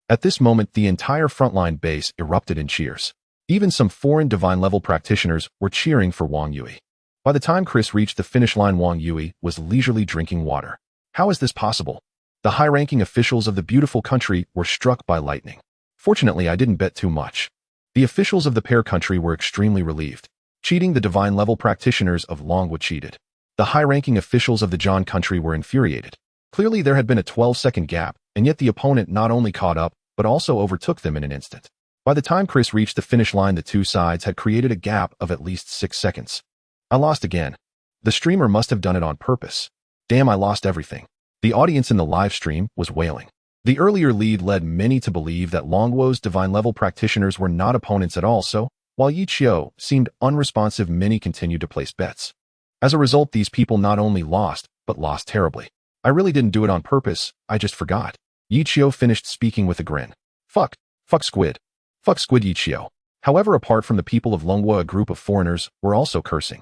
At this moment, the entire frontline base erupted in cheers. Even some foreign divine-level practitioners were cheering for Wang Yui. By the time Chris reached the finish line, Wang Yui was leisurely drinking water. How is this possible? The high-ranking officials of the beautiful country were struck by lightning. Fortunately, I didn't bet too much. The officials of the Pear Country were extremely relieved. Cheating, the divine-level practitioners of manhwa cheated. The high-ranking officials of the John Country were infuriated. Clearly, there had been a 12-second gap, and yet the opponent not only caught up, but also overtook them in an instant. By the time Chris reached the finish line, the two sides had created a gap of at least 6 seconds. I lost again. The streamer must have done it on purpose. Damn, I lost everything. The audience in the live stream was wailing. The earlier lead led many to believe that manhwa's divine-level practitioners were not opponents at all, so, while Yi Qiu seemed unresponsive, many continued to place bets. As a result, these people not only lost, but lost terribly. I really didn't do it on purpose, I just forgot. Yi Qiu finished speaking with a grin. Fuck squid. Fuck squid, Yi Qiu. However, apart from the people of manhwa, a group of foreigners were also cursing.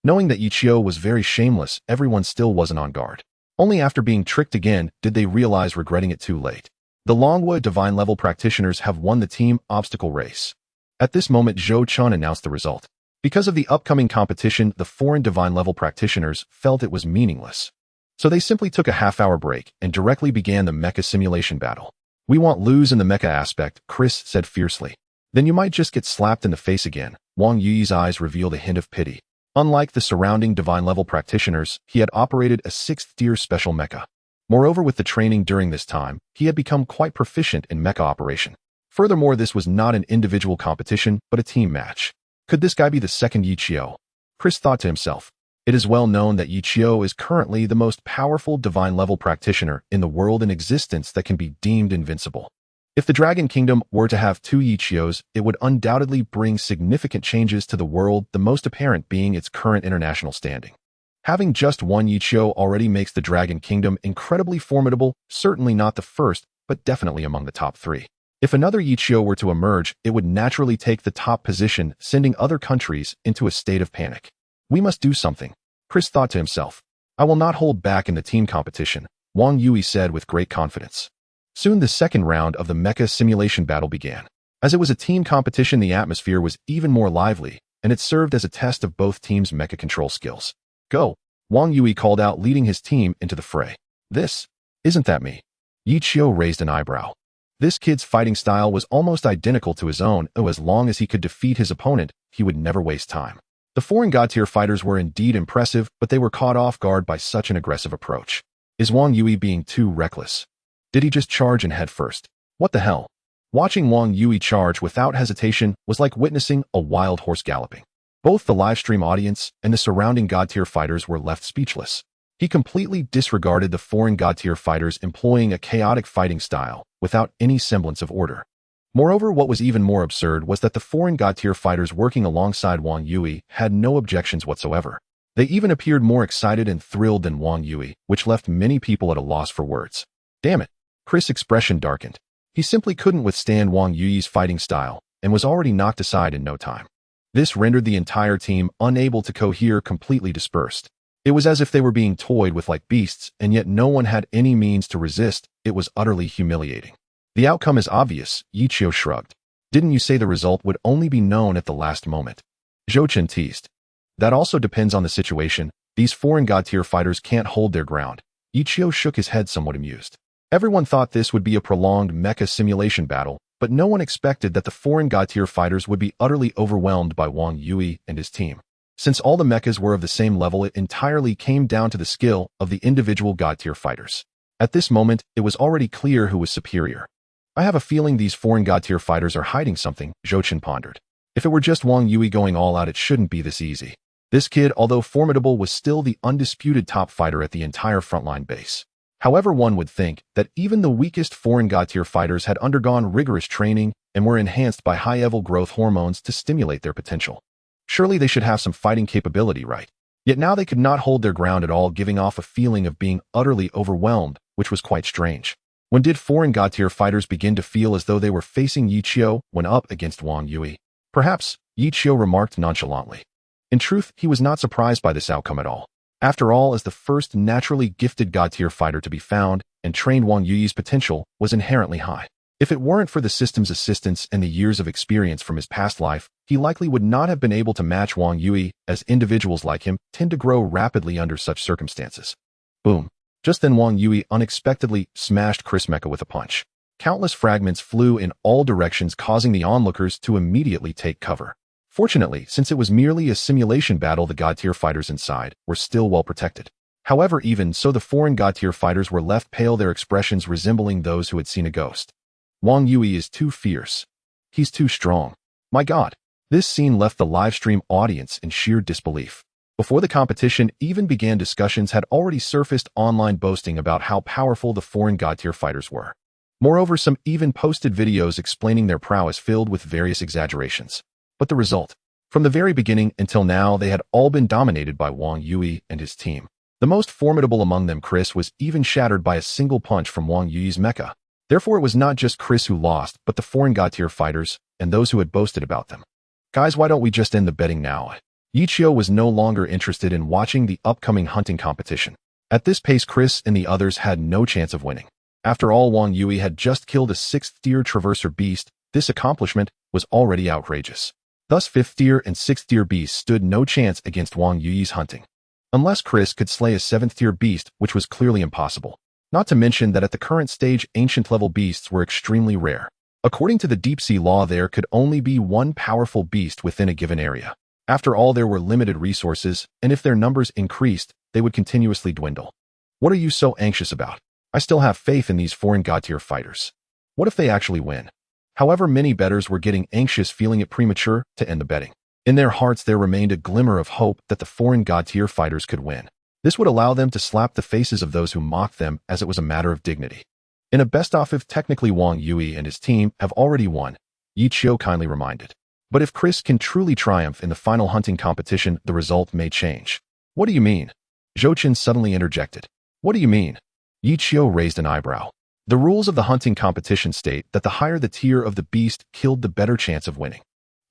Knowing that Yi Qiu was very shameless, everyone still wasn't on guard. Only after being tricked again did they realize regretting it too late. The manhwa divine level practitioners have won the team obstacle race. At this moment, Zhou Chun announced the result. Because of the upcoming competition, the foreign divine level practitioners felt it was meaningless. So they simply took a half-hour break and directly began the mecha simulation battle. We won't lose in the mecha aspect, Chris said fiercely. Then you might just get slapped in the face again. Wang Yuyi's eyes revealed a hint of pity. Unlike the surrounding divine level practitioners, he had operated a 6th-tier special mecha. Moreover, with the training during this time, he had become quite proficient in mecha operation. Furthermore, this was not an individual competition, but a team match. Could this guy be the second Yi Qiu? Chris thought to himself. It is well known that Yi Qiu is currently the most powerful divine level practitioner in the world in existence that can be deemed invincible. If the Dragon Kingdom were to have 2 Yi Qius, it would undoubtedly bring significant changes to the world, the most apparent being its current international standing. Having just one Yi Qiu already makes the Dragon Kingdom incredibly formidable, certainly not the first, but definitely among the top 3. If another Yi Qiu were to emerge, it would naturally take the top position, sending other countries into a state of panic. We must do something, Chris thought to himself. I will not hold back in the team competition, Wang Yui said with great confidence. Soon the second round of the mecha simulation battle began. As it was a team competition, the atmosphere was even more lively, and it served as a test of both teams' mecha control skills. Go, Wang Yui called out, leading his team into the fray. Isn't that me? Yi Qiu raised an eyebrow. This kid's fighting style was almost identical to his own, though as long as he could defeat his opponent, he would never waste time. The foreign god-tier fighters were indeed impressive, but they were caught off guard by such an aggressive approach. Is Wang Yui being too reckless? Did he just charge and head first? What the hell? Watching Wang Yui charge without hesitation was like witnessing a wild horse galloping. Both the livestream audience and the surrounding god-tier fighters were left speechless. He completely disregarded the foreign god-tier fighters employing a chaotic fighting style without any semblance of order. Moreover, what was even more absurd was that the foreign god-tier fighters working alongside Wang Yui had no objections whatsoever. They even appeared more excited and thrilled than Wang Yui, which left many people at a loss for words. Damn it. Chris' expression darkened. He simply couldn't withstand Wang Yuyi's fighting style and was already knocked aside in no time. This rendered the entire team unable to cohere, completely dispersed. It was as if they were being toyed with like beasts, and yet no one had any means to resist. It was utterly humiliating. The outcome is obvious, Yi Qiu shrugged. Didn't you say the result would only be known at the last moment? Zhou Chen teased. That also depends on the situation. These foreign god-tier fighters can't hold their ground. Yi Qiu shook his head, somewhat amused. Everyone thought this would be a prolonged mecha simulation battle, but no one expected that the foreign god-tier fighters would be utterly overwhelmed by Wang Yui and his team. Since all the mechas were of the same level, it entirely came down to the skill of the individual god-tier fighters. At this moment, it was already clear who was superior. I have a feeling these foreign god-tier fighters are hiding something, Zhou Chen pondered. If it were just Wang Yui going all out, it shouldn't be this easy. This kid, although formidable, was still the undisputed top fighter at the entire frontline base. However, one would think that even the weakest foreign god-tier fighters had undergone rigorous training and were enhanced by high-level growth hormones to stimulate their potential. Surely they should have some fighting capability, right? Yet now they could not hold their ground at all, giving off a feeling of being utterly overwhelmed, which was quite strange. When did foreign god-tier fighters begin to feel as though they were facing Yi Qiu when up against Wang Yui? Perhaps, Yi Qiu remarked nonchalantly. In truth, he was not surprised by this outcome at all. After all, as the first naturally gifted god-tier fighter to be found and trained, Wang Yuyi's potential was inherently high. If it weren't for the system's assistance and the years of experience from his past life, he likely would not have been able to match Wang Yui, as individuals like him tend to grow rapidly under such circumstances. Boom. Just then Wang Yui unexpectedly smashed Chris Mecha with a punch. Countless fragments flew in all directions, causing the onlookers to immediately take cover. Fortunately, since it was merely a simulation battle, the god-tier fighters inside were still well protected. However, even so, the foreign god-tier fighters were left pale, their expressions resembling those who had seen a ghost. Wang Yui is too fierce. He's too strong. My God. This scene left the livestream audience in sheer disbelief. Before the competition even began, discussions had already surfaced online boasting about how powerful the foreign god-tier fighters were. Moreover, some even posted videos explaining their prowess filled with various exaggerations. But the result? From the very beginning until now, they had all been dominated by Wang Yui and his team. The most formidable among them, Chris, was even shattered by a single punch from Wang Yui's mecha. Therefore, it was not just Chris who lost, but the foreign god-tier fighters and those who had boasted about them. Guys, why don't we just end the betting now? Yi Qiu was no longer interested in watching the upcoming hunting competition. At this pace, Chris and the others had no chance of winning. After all, Wang Yui had just killed a 6th-tier traverser beast. This accomplishment was already outrageous. Thus, 5th-tier and 6th-tier beasts stood no chance against Wang Yui's hunting. Unless Chris could slay a 7th-tier beast, which was clearly impossible. Not to mention that at the current stage, ancient-level beasts were extremely rare. According to the deep-sea law, there could only be one powerful beast within a given area. After all, there were limited resources, and if their numbers increased, they would continuously dwindle. What are you so anxious about? I still have faith in these foreign god-tier fighters. What if they actually win? However, many bettors were getting anxious, feeling it premature to end the betting. In their hearts, there remained a glimmer of hope that the foreign god-tier fighters could win. This would allow them to slap the faces of those who mocked them, as it was a matter of dignity. In a best-of, if technically Wang Yui and his team have already won, Yi Qiu kindly reminded. But if Chris can truly triumph in the final hunting competition, the result may change. What do you mean? Zhou Chen suddenly interjected. What do you mean? Yi Qiu raised an eyebrow. The rules of the hunting competition state that the higher the tier of the beast killed, the better chance of winning.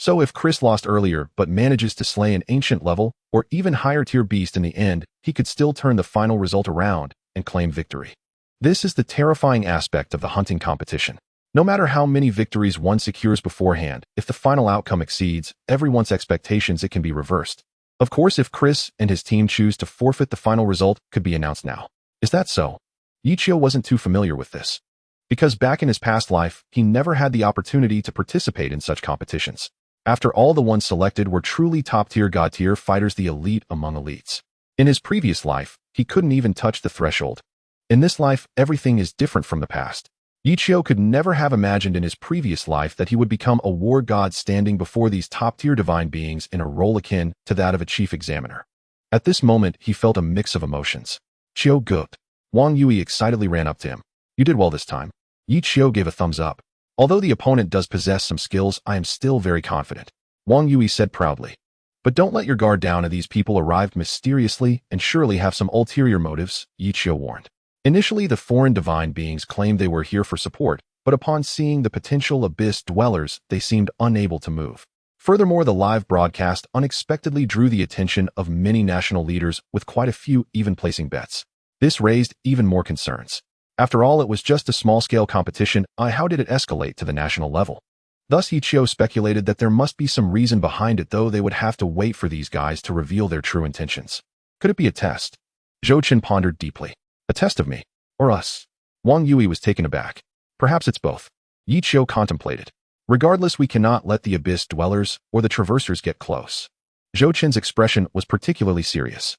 So if Chris lost earlier but manages to slay an ancient level or even higher tier beast in the end, he could still turn the final result around and claim victory. This is the terrifying aspect of the hunting competition. No matter how many victories one secures beforehand, if the final outcome exceeds everyone's expectations, it can be reversed. Of course, if Chris and his team choose to forfeit, the final result could be announced now. Is that so? Yi Qiu wasn't too familiar with this, because back in his past life, he never had the opportunity to participate in such competitions. After all, the ones selected were truly top-tier god-tier fighters, the elite among elites. In his previous life, he couldn't even touch the threshold. In this life, everything is different from the past. Yi Qiu could never have imagined in his previous life that he would become a war god standing before these top-tier divine beings in a role akin to that of a chief examiner. At this moment, he felt a mix of emotions. Qiu gut. Wang Yui excitedly ran up to him. You did well this time. Yi Qiu gave a thumbs up. Although the opponent does possess some skills, I am still very confident. Wang Yui said proudly. But don't let your guard down. These people arrived mysteriously and surely have some ulterior motives, Yi Qiu warned. Initially, the foreign divine beings claimed they were here for support, but upon seeing the potential abyss dwellers, they seemed unable to move. Furthermore, the live broadcast unexpectedly drew the attention of many national leaders, with quite a few even placing bets. This raised even more concerns. After all, it was just a small-scale competition. How did it escalate to the national level? Thus, Yi Qiu speculated that there must be some reason behind it, though they would have to wait for these guys to reveal their true intentions. Could it be a test? Zhou Chen pondered deeply. A test of me? Or us? Wang Yui was taken aback. Perhaps it's both. Yi Qiu contemplated. Regardless, we cannot let the abyss dwellers or the traversers get close. Zhou Chen's expression was particularly serious.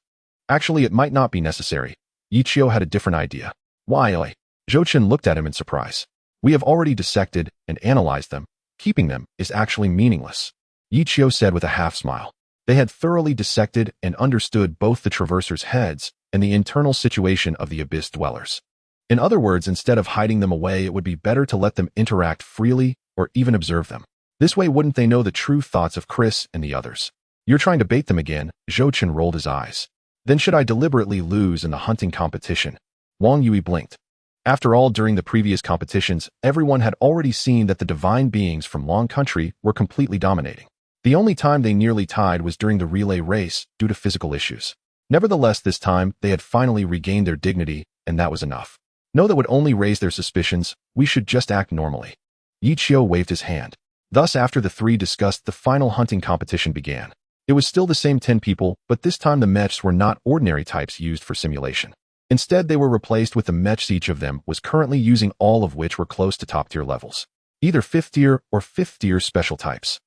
Actually, it might not be necessary. Yi Qiu had a different idea. Why? Zhou Chen looked at him in surprise. We have already dissected and analyzed them. Keeping them is actually meaningless. Yi Qiu said with a half-smile. They had thoroughly dissected and understood both the traversers' heads and the internal situation of the abyss dwellers. In other words, instead of hiding them away, it would be better to let them interact freely or even observe them. This way, wouldn't they know the true thoughts of Chris and the others? You're trying to bait them again, Zhou Chen rolled his eyes. Then should I deliberately lose in the hunting competition? Wang Yui blinked. After all, during the previous competitions, everyone had already seen that the divine beings from Long Country were completely dominating. The only time they nearly tied was during the relay race due to physical issues. Nevertheless, this time, they had finally regained their dignity, and that was enough. No, that would only raise their suspicions. We should just act normally. Yi Qiu waved his hand. Thus, after the three discussed, the final hunting competition began. It was still the same 10 people, but this time the mechs were not ordinary types used for simulation. Instead, they were replaced with the mechs each of them was currently using, all of which were close to top-tier levels. Either 5th tier or 5th tier special types.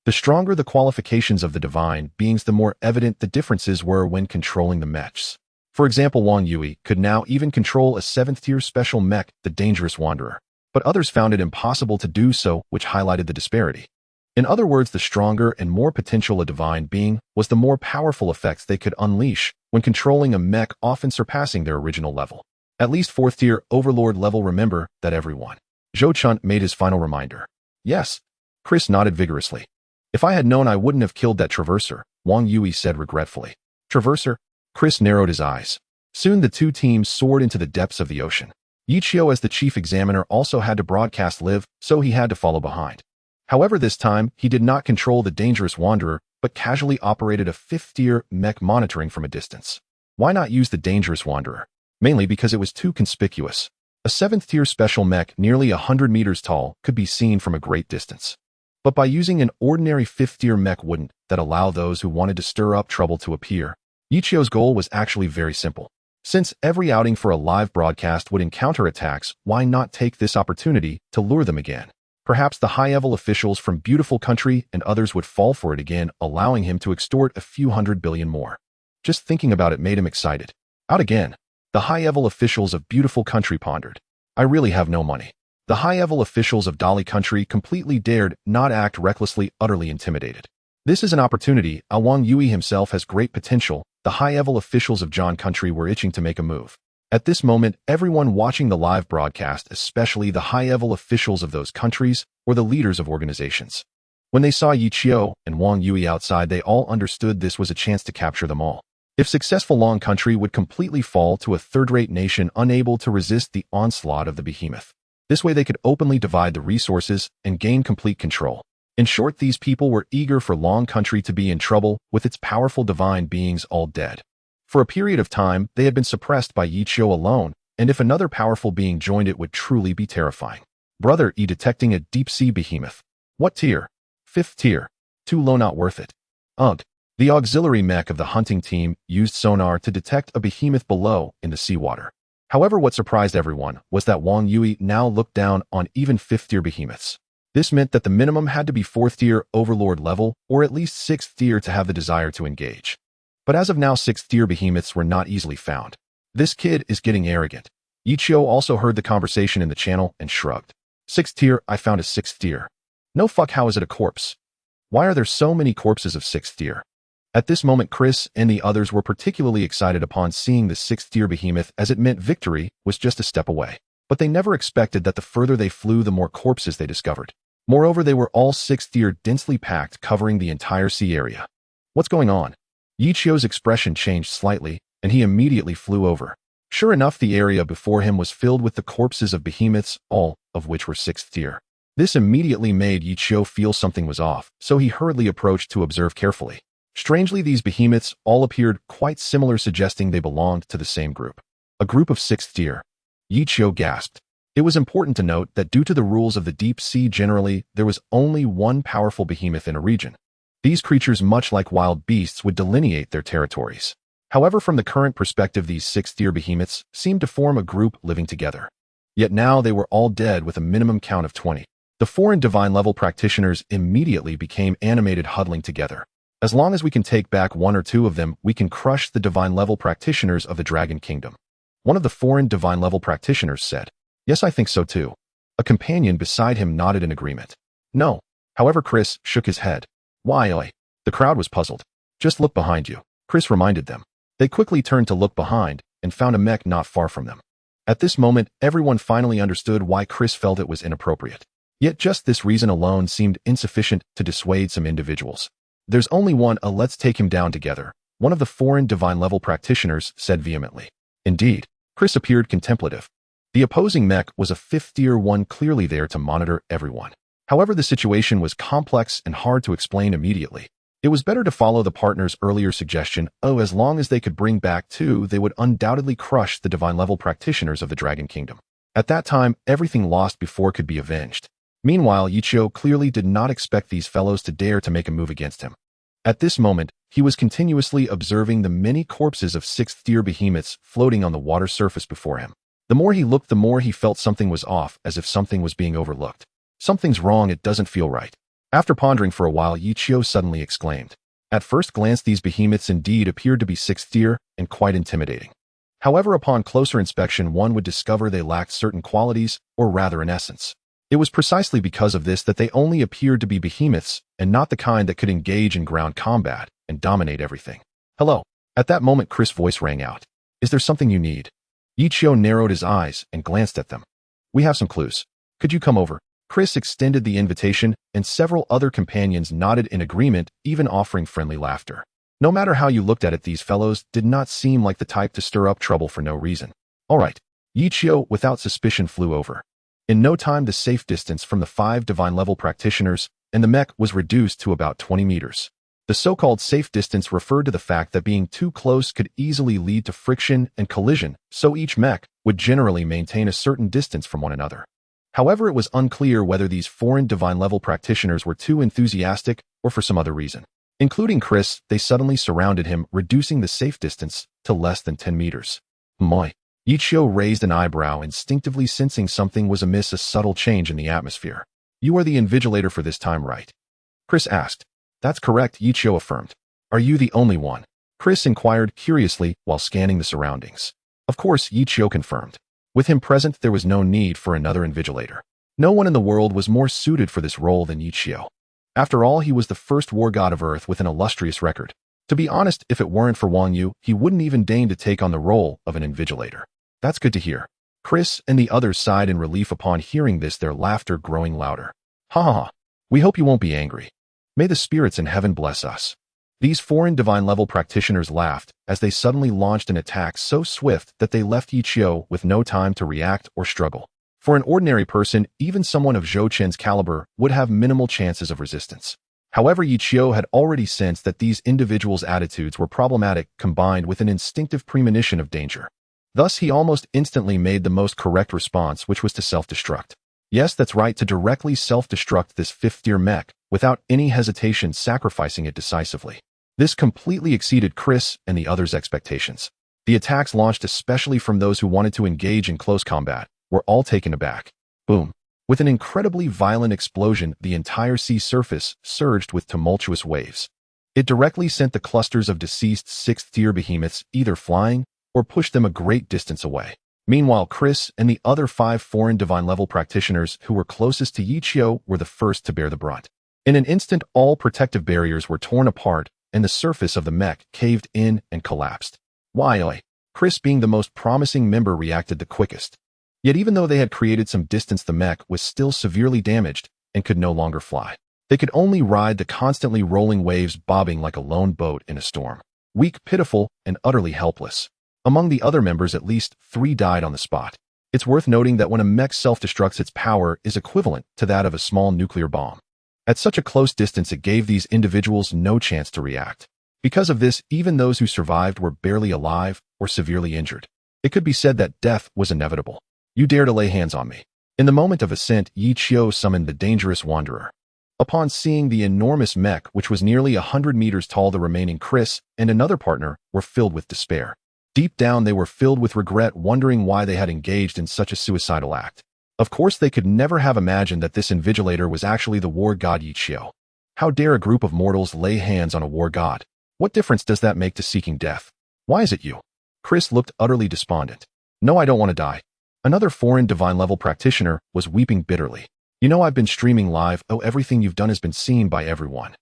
The stronger the qualifications of the divine beings, the more evident the differences were when controlling the mechs. For example, Wang Yui could now even control a 7th tier special mech, the Dangerous Wanderer. But others found it impossible to do so, which highlighted the disparity. In other words, the stronger and more potential a divine being was, the more powerful effects they could unleash when controlling a mech, often surpassing their original level. At least 4th tier overlord level. Remember that, everyone. Zhou Chen made his final reminder. Yes. Chris nodded vigorously. If I had known, I wouldn't have killed that traverser, Wang Yui said regretfully. Traverser? Chris narrowed his eyes. Soon the two teams soared into the depths of the ocean. Yi Qiu, as the chief examiner, also had to broadcast live, so he had to follow behind. However, this time, he did not control the Dangerous Wanderer, but casually operated a 5th tier mech, monitoring from a distance. Why not use the dangerous wanderer? Mainly because it was too conspicuous. A 7th tier special mech nearly 100 meters tall could be seen from a great distance. But by using an ordinary 5th tier mech wouldn't that allow those who wanted to stir up trouble to appear. Yichio's goal was actually very simple. Since every outing for a live broadcast would encounter attacks, why not take this opportunity to lure them again? Perhaps the high-level officials from Beautiful Country and others would fall for it again, allowing him to extort a few hundred billion more. Just thinking about it made him excited. Out again. The high-level officials of Beautiful Country pondered. I really have no money. The high-level officials of Dolly Country completely dared not act recklessly, utterly intimidated. This is an opportunity. Wang Yui himself has great potential. The high-level officials of John Country were itching to make a move. At this moment, everyone watching the live broadcast, especially the high-level officials of those countries, were the leaders of organizations. When they saw Yichio and Wang Yui outside, they all understood this was a chance to capture them all. If successful, Long Country would completely fall to a third-rate nation unable to resist the onslaught of the behemoth. This way they could openly divide the resources and gain complete control. In short, these people were eager for Long Country to be in trouble with its powerful divine beings all dead. For a period of time, they had been suppressed by Yichio alone, and if another powerful being joined it would truly be terrifying. Brother E detecting a deep-sea behemoth. What tier? 5th tier. Too low, not worth it. Ugh. The auxiliary mech of the hunting team used sonar to detect a behemoth below in the seawater. However, what surprised everyone was that Wang Yui now looked down on even 5th tier behemoths. This meant that the minimum had to be 4th tier overlord level or at least 6th tier to have the desire to engage. But as of now, 6th tier behemoths were not easily found. This kid is getting arrogant. Yichio also heard the conversation in the channel and shrugged. 6th tier, I found a 6th tier. No fuck, how is it a corpse? Why are there so many corpses of 6th tier? At this moment, Chris and the others were particularly excited upon seeing the 6th tier behemoth, as it meant victory was just a step away. But they never expected that the further they flew, the more corpses they discovered. Moreover, they were all 6th tier, densely packed, covering the entire sea area. What's going on? Yichio's expression changed slightly, and he immediately flew over. Sure enough, the area before him was filled with the corpses of behemoths, all of which were 6th tier. This immediately made Yichio feel something was off, so he hurriedly approached to observe carefully. Strangely, these behemoths all appeared quite similar, suggesting they belonged to the same group. A group of 6th tier. Yichio gasped. It was important to note that due to the rules of the deep sea generally, there was only one powerful behemoth in a region. These creatures, much like wild beasts, would delineate their territories. However, from the current perspective, these 6th tier behemoths seemed to form a group living together. Yet now they were all dead with a minimum count of 20. The foreign divine level practitioners immediately became animated, huddling together. As long as we can take back 1 or 2 of them, we can crush the divine level practitioners of the Dragon Kingdom. One of the foreign divine level practitioners said. Yes, I think so too. A companion beside him nodded in agreement. No. However, Chris shook his head. Why, oi? The crowd was puzzled. Just look behind you, Chris reminded them. They quickly turned to look behind and found a mech not far from them. At this moment, everyone finally understood why Chris felt it was inappropriate. Yet just this reason alone seemed insufficient to dissuade some individuals. There's only one, let's take him down together, one of the foreign divine level practitioners said vehemently. Indeed, Chris appeared contemplative. The opposing mech was a 5th tier one, clearly there to monitor everyone. However, the situation was complex and hard to explain immediately. It was better to follow the partner's earlier suggestion. As long as they could bring back 2, they would undoubtedly crush the divine level practitioners of the Dragon Kingdom. At that time, everything lost before could be avenged. Meanwhile, Yichio clearly did not expect these fellows to dare to make a move against him. At this moment, he was continuously observing the many corpses of 6th tier behemoths floating on the water surface before him. The more he looked, the more he felt something was off, as if something was being overlooked. Something's wrong, it doesn't feel right. After pondering for a while, Yichio suddenly exclaimed. At first glance, these behemoths indeed appeared to be 6th tier and quite intimidating. However, upon closer inspection, one would discover they lacked certain qualities, or rather an essence. It was precisely because of this that they only appeared to be behemoths and not the kind that could engage in ground combat and dominate everything. Hello. At that moment, Chris' voice rang out. Is there something you need? Yichio narrowed his eyes and glanced at them. We have some clues. Could you come over? Chris extended the invitation, and several other companions nodded in agreement, even offering friendly laughter. No matter how you looked at it, these fellows did not seem like the type to stir up trouble for no reason. All right. Yichio, without suspicion, flew over. In no time, the safe distance from the 5 divine level practitioners and the mech was reduced to about 20 meters. The so-called safe distance referred to the fact that being too close could easily lead to friction and collision, so each mech would generally maintain a certain distance from one another. However, it was unclear whether these foreign divine-level practitioners were too enthusiastic or for some other reason. Including Chris, they suddenly surrounded him, reducing the safe distance to less than 10 meters. Moi. Ichio raised an eyebrow, instinctively sensing something was amiss, a subtle change in the atmosphere. You are the invigilator for this time, right? Chris asked. That's correct, Ichio affirmed. Are you the only one? Chris inquired curiously while scanning the surroundings. Of course, Ichio confirmed. With him present, there was no need for another invigilator. No one in the world was more suited for this role than Ichio. After all, he was the first war god of Earth with an illustrious record. To be honest, if it weren't for Wang Yu, he wouldn't even deign to take on the role of an invigilator. That's good to hear. Chris and the others sighed in relief upon hearing this, their laughter growing louder. Ha ha ha. We hope you won't be angry. May the spirits in heaven bless us. These foreign divine-level practitioners laughed as they suddenly launched an attack so swift that they left Ichio with no time to react or struggle. For an ordinary person, even someone of Zhou Chen's caliber would have minimal chances of resistance. However, Ichio had already sensed that these individuals' attitudes were problematic, combined with an instinctive premonition of danger. Thus, he almost instantly made the most correct response, which was to self-destruct. Yes, that's right, to directly self-destruct this fifth-tier mech, without any hesitation, sacrificing it decisively. This completely exceeded Chris and the others' expectations. The attacks launched especially from those who wanted to engage in close combat were all taken aback. Boom. With an incredibly violent explosion, the entire sea surface surged with tumultuous waves. It directly sent the clusters of deceased sixth-tier behemoths either flying or pushed them a great distance away. Meanwhile, Chris and the other 5 foreign divine-level practitioners who were closest to Ichio were the first to bear the brunt. In an instant, all protective barriers were torn apart, and the surface of the mech caved in and collapsed. Why? Chris, being the most promising member, reacted the quickest. Yet even though they had created some distance, the mech was still severely damaged and could no longer fly. They could only ride the constantly rolling waves, bobbing like a lone boat in a storm. Weak, pitiful, and utterly helpless. Among the other members, at least 3 died on the spot. It's worth noting that when a mech self-destructs, its power is equivalent to that of a small nuclear bomb. At such a close distance, it gave these individuals no chance to react. Because of this, even those who survived were barely alive or severely injured. It could be said that death was inevitable. You dare to lay hands on me. In the moment of ascent, Ichio summoned the dangerous wanderer. Upon seeing the enormous mech, which was nearly 100 meters tall, the remaining Chris and another partner were filled with despair. Deep down, they were filled with regret, wondering why they had engaged in such a suicidal act. Of course, they could never have imagined that this invigilator was actually the war god Ichio. How dare a group of mortals lay hands on a war god? What difference does that make to seeking death? Why is it you? Chris looked utterly despondent. No, I don't want to die. Another foreign divine-level practitioner was weeping bitterly. You know, I've been streaming live. Oh, everything you've done has been seen by everyone.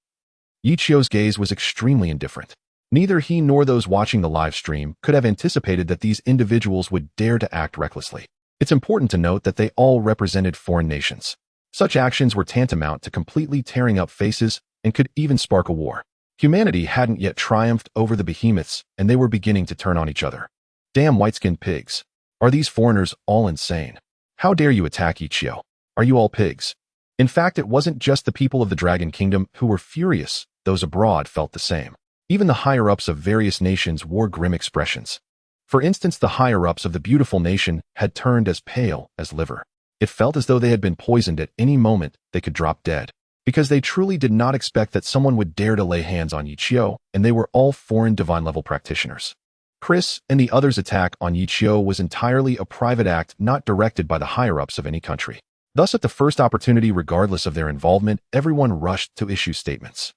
Ichio's gaze was extremely indifferent. Neither he nor those watching the live stream could have anticipated that these individuals would dare to act recklessly. It's important to note that they all represented foreign nations. Such actions were tantamount to completely tearing up faces and could even spark a war. Humanity hadn't yet triumphed over the behemoths, and they were beginning to turn on each other. Damn white-skinned pigs. Are these foreigners all insane? How dare you attack Ichio? Are you all pigs? In fact, it wasn't just the people of the Dragon Kingdom who were furious. Those abroad felt the same. Even the higher-ups of various nations wore grim expressions. For instance, the higher-ups of the beautiful nation had turned as pale as liver. It felt as though they had been poisoned. At any moment they could drop dead, because they truly did not expect that someone would dare to lay hands on Ichio, and they were all foreign divine-level practitioners. Chris and the others' attack on Ichio was entirely a private act, not directed by the higher-ups of any country. Thus, at the first opportunity, regardless of their involvement, everyone rushed to issue statements.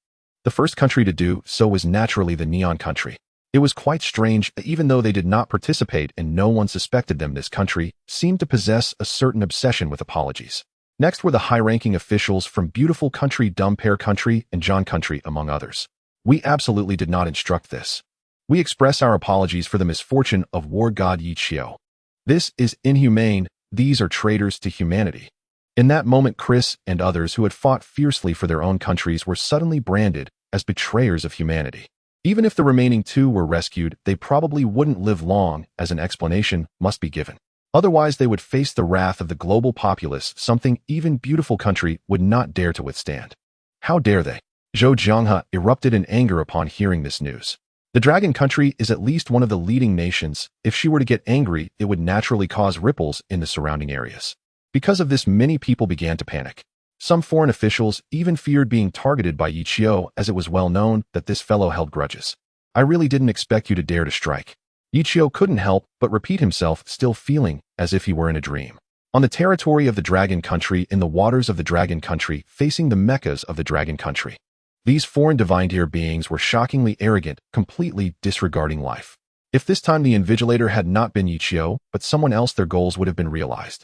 The first country to do so was naturally the Neon country. It was quite strange, even though they did not participate and no one suspected them, this country seemed to possess a certain obsession with apologies. Next were the high-ranking officials from Beautiful Country, Dumb Pear Country, and John Country, among others. We absolutely did not instruct this. We express our apologies for the misfortune of war god Ichio. This is inhumane. These are traitors to humanity. In that moment, Chris and others who had fought fiercely for their own countries were suddenly branded as betrayers of humanity. Even if the remaining 2 were rescued, they probably wouldn't live long, as an explanation must be given. Otherwise, they would face the wrath of the global populace, something even Beautiful Country would not dare to withstand. How dare they? Zhou Jianghe erupted in anger upon hearing this news. The dragon country is at least one of the leading nations. If she were to get angry, it would naturally cause ripples in the surrounding areas. Because of this, many people began to panic. Some foreign officials even feared being targeted by Yi Qiu, as it was well known that this fellow held grudges. I really didn't expect you to dare to strike. Yi Qiu couldn't help but repeat himself, still feeling as if he were in a dream. On the territory of the dragon country, in the waters of the dragon country, facing the mechas of the dragon country. These foreign divine-tier beings were shockingly arrogant, completely disregarding life. If this time the invigilator had not been Yi Qiu, but someone else, their goals would have been realized.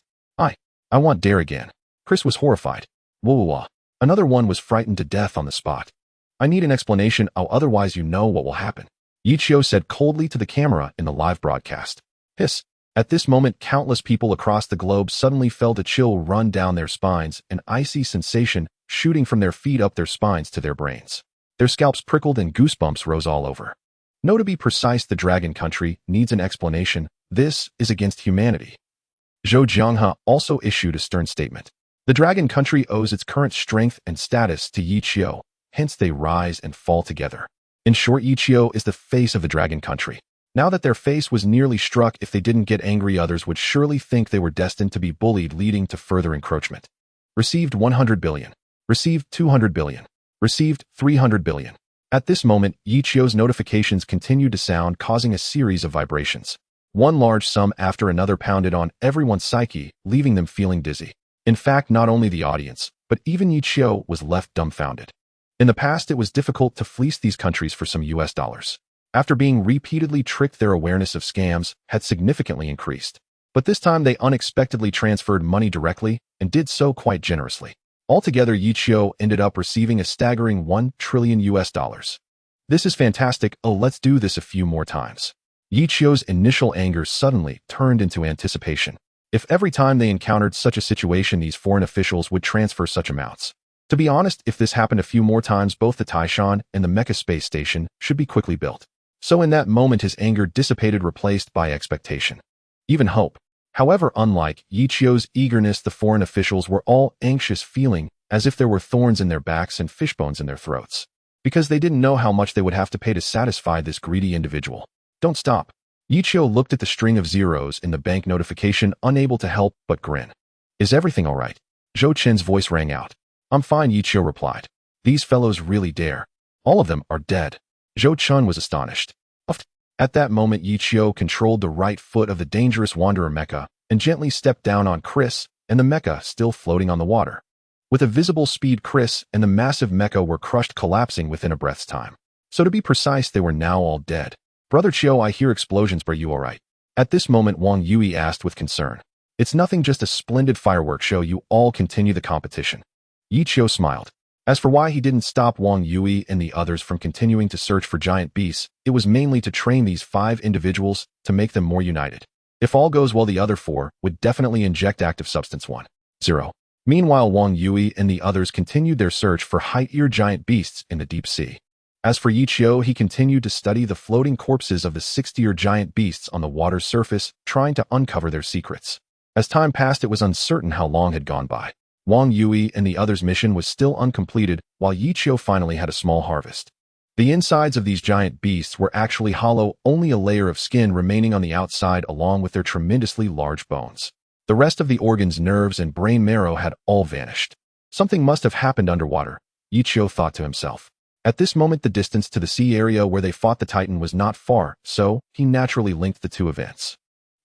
I want dare again. Chris was horrified. Whoa. Another one was frightened to death on the spot. I need an explanation, otherwise you know what will happen. Yi Qiu said coldly to the camera in the live broadcast. Hiss. At this moment, countless people across the globe suddenly felt a chill run down their spines, an icy sensation shooting from their feet up their spines to their brains. Their scalps prickled and goosebumps rose all over. No, to be precise, the dragon country needs an explanation. This is against humanity. Zhou Jianghe also issued a stern statement. The dragon country owes its current strength and status to Yi Qiu, hence they rise and fall together. In short, Yi Qiu is the face of the dragon country. Now that their face was nearly struck, if they didn't get angry, others would surely think they were destined to be bullied, leading to further encroachment. Received 100 billion. Received 200 billion. Received 300 billion. At this moment, Yi Qiu's notifications continued to sound, causing a series of vibrations. One large sum after another pounded on everyone's psyche, leaving them feeling dizzy. In fact, not only the audience, but even Yi Qiu was left dumbfounded. In the past, it was difficult to fleece these countries for some US dollars. After being repeatedly tricked, their awareness of scams had significantly increased. But this time they unexpectedly transferred money directly and did so quite generously. Altogether, Yi Qiu ended up receiving a staggering 1 trillion US dollars. This is fantastic. Let's do this a few more times. Yi Qiu's initial anger suddenly turned into anticipation. If every time they encountered such a situation, these foreign officials would transfer such amounts. To be honest, if this happened a few more times, both the Taishan and the Mecha space station should be quickly built. So in that moment, his anger dissipated, replaced by expectation. Even hope. However, unlike Yi Qiu's eagerness, the foreign officials were all anxious, feeling as if there were thorns in their backs and fishbones in their throats. Because they didn't know how much they would have to pay to satisfy this greedy individual. Don't stop. Yi Qiu looked at the string of zeros in the bank notification, unable to help but grin. Is everything all right? Zhou Qin's voice rang out. I'm fine, Yi Qiu replied. These fellows really dare. All of them are dead. Zhou Qin was astonished. At that moment, Yi Qiu controlled the right foot of the dangerous wanderer Mecha and gently stepped down on Chris and the Mecha still floating on the water. With a visible speed, Chris and the massive Mecha were crushed, collapsing within a breath's time. So to be precise, they were now all dead. Brother Qiu, I hear explosions. Are you all right? At this moment, Wang Yui asked with concern. It's nothing, just a splendid fireworks show. You all continue the competition. Yi Qiu smiled. As for why he didn't stop Wang Yui and the others from continuing to search for giant beasts, it was mainly to train these 5 individuals to make them more united. If all goes well, the other 4 would definitely inject active substance 1.0. Meanwhile, Wang Yui and the others continued their search for high-ear giant beasts in the deep sea. As for Yi Qiu, he continued to study the floating corpses of the 60-ear giant beasts on the water's surface, trying to uncover their secrets. As time passed, it was uncertain how long had gone by. Wang Yui and the others' mission was still uncompleted, while Yi Qiu finally had a small harvest. The insides of these giant beasts were actually hollow, only a layer of skin remaining on the outside along with their tremendously large bones. The rest of the organs, nerves, and brain marrow had all vanished. Something must have happened underwater, Yi Qiu thought to himself. At this moment, the distance to the sea area where they fought the Titan was not far, so he naturally linked the two events.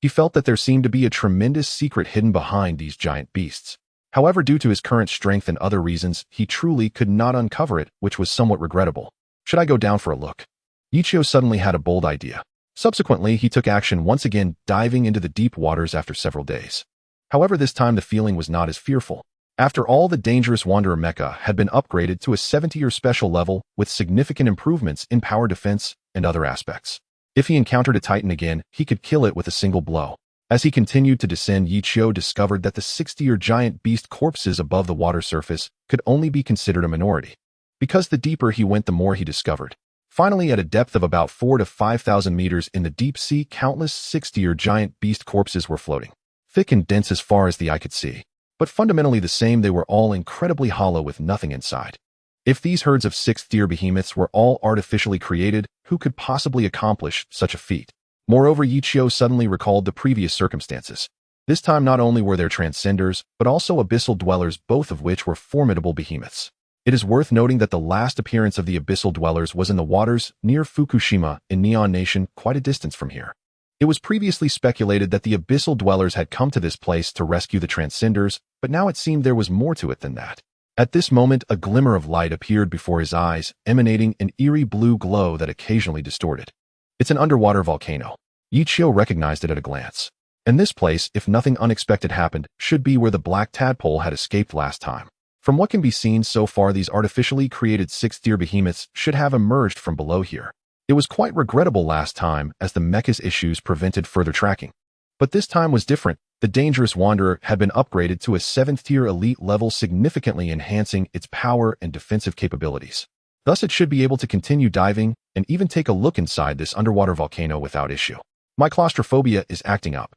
He felt that there seemed to be a tremendous secret hidden behind these giant beasts. However, due to his current strength and other reasons, he truly could not uncover it, which was somewhat regrettable. Should I go down for a look? Yi Qiu suddenly had a bold idea. Subsequently, he took action, once again diving into the deep waters after several days. However, this time the feeling was not as fearful. After all, the dangerous wanderer Mecha had been upgraded to a 70-year special level with significant improvements in power, defense, and other aspects. If he encountered a Titan again, he could kill it with a single blow. As he continued to descend, Yi Qiu discovered that the 60-year giant beast corpses above the water surface could only be considered a minority. Because the deeper he went, the more he discovered. Finally, at a depth of about 4,000 to 5,000 meters in the deep sea, countless 60-year giant beast corpses were floating, thick and dense as far as the eye could see. But fundamentally the same, they were all incredibly hollow with nothing inside. If these herds of sixth-tier behemoths were all artificially created, who could possibly accomplish such a feat? Moreover, Yichio suddenly recalled the previous circumstances. This time not only were there transcenders, but also abyssal dwellers, both of which were formidable behemoths. It is worth noting that the last appearance of the abyssal dwellers was in the waters near Fukushima in Neon Nation, quite a distance from here. It was previously speculated that the abyssal dwellers had come to this place to rescue the transcenders, but now it seemed there was more to it than that. At this moment, a glimmer of light appeared before his eyes, emanating an eerie blue glow that occasionally distorted. It's an underwater volcano. Yichio recognized it at a glance. And this place, if nothing unexpected happened, should be where the black tadpole had escaped last time. From what can be seen so far, these artificially created sixth-tier behemoths should have emerged from below here. It was quite regrettable last time, as the Mecha's issues prevented further tracking. But this time was different. The dangerous wanderer had been upgraded to a 7th-tier elite level, significantly enhancing its power and defensive capabilities. Thus, it should be able to continue diving and even take a look inside this underwater volcano without issue. My claustrophobia is acting up.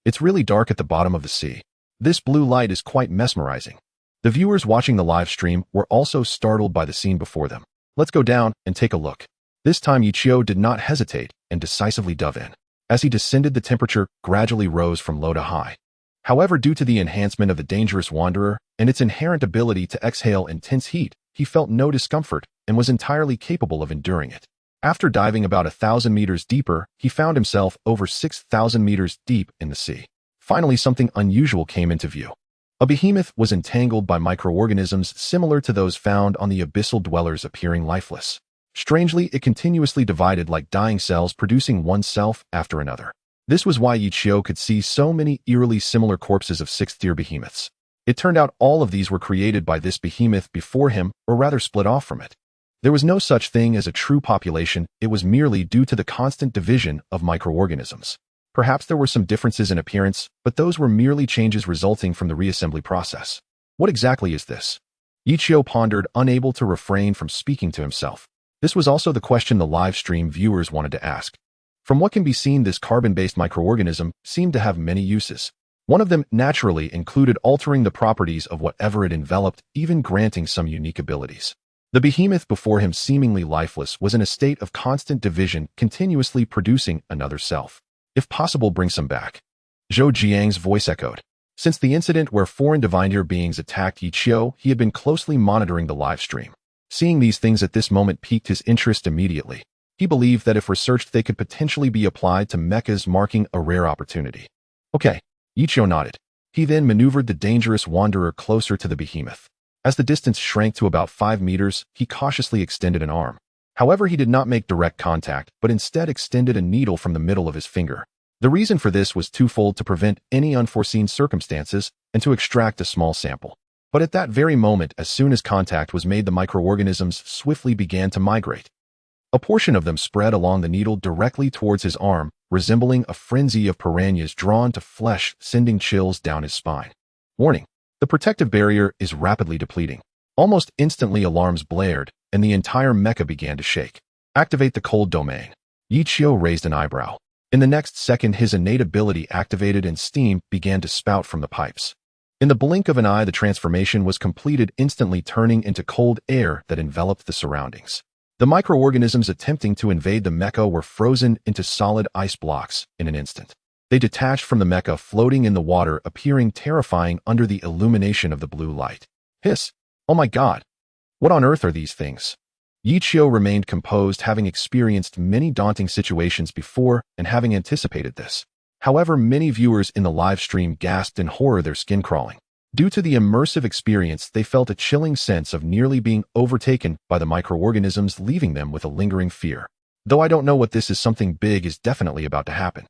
It's really dark at the bottom of the sea. This blue light is quite mesmerizing. The viewers watching the live stream were also startled by the scene before them. Let's go down and take a look. This time Yichio did not hesitate and decisively dove in. As he descended, the temperature gradually rose from low to high. However, due to the enhancement of the dangerous wanderer and its inherent ability to exhale intense heat, he felt no discomfort and was entirely capable of enduring it. After diving about 1,000 meters deeper, he found himself over 6,000 meters deep in the sea. Finally, something unusual came into view. A behemoth was entangled by microorganisms similar to those found on the abyssal dwellers, appearing lifeless. Strangely, it continuously divided like dying cells, producing one self after another. This was why Yichio could see so many eerily similar corpses of sixth-tier behemoths. It turned out all of these were created by this behemoth before him, or rather split off from it. There was no such thing as a true population, it was merely due to the constant division of microorganisms. Perhaps there were some differences in appearance, but those were merely changes resulting from the reassembly process. What exactly is this? Yichio pondered, unable to refrain from speaking to himself. This was also the question the live stream viewers wanted to ask. From what can be seen, this carbon-based microorganism seemed to have many uses. One of them naturally included altering the properties of whatever it enveloped, even granting some unique abilities. The behemoth before him, seemingly lifeless, was in a state of constant division, continuously producing another self. If possible, bring some back. Zhou Jiang's voice echoed. Since the incident where foreign divine beings attacked Yichio, he had been closely monitoring the live stream. Seeing these things at this moment piqued his interest immediately. He believed that if researched, they could potentially be applied to mechas, marking a rare opportunity. Okay, Yichio nodded. He then maneuvered the dangerous wanderer closer to the behemoth. As the distance shrank to about 5 meters, he cautiously extended an arm. However, he did not make direct contact, but instead extended a needle from the middle of his finger. The reason for this was twofold: to prevent any unforeseen circumstances and to extract a small sample. But at that very moment, as soon as contact was made, the microorganisms swiftly began to migrate. A portion of them spread along the needle directly towards his arm, resembling a frenzy of piranhas drawn to flesh, sending chills down his spine. Warning: the protective barrier is rapidly depleting. Almost instantly, alarms blared, and the entire mecha began to shake. Activate the cold domain. Yichio raised an eyebrow. In the next second, his innate ability activated and steam began to spout from the pipes. In the blink of an eye, the transformation was completed, instantly turning into cold air that enveloped the surroundings. The microorganisms attempting to invade the mecha were frozen into solid ice blocks in an instant. They detached from the mecha, floating in the water, appearing terrifying under the illumination of the blue light. Hiss! Oh my god! What on earth are these things? Yichio remained composed, having experienced many daunting situations before and having anticipated this. However, many viewers in the live stream gasped in horror, their skin crawling. Due to the immersive experience, they felt a chilling sense of nearly being overtaken by the microorganisms, leaving them with a lingering fear. Though I don't know what this is, something big is definitely about to happen.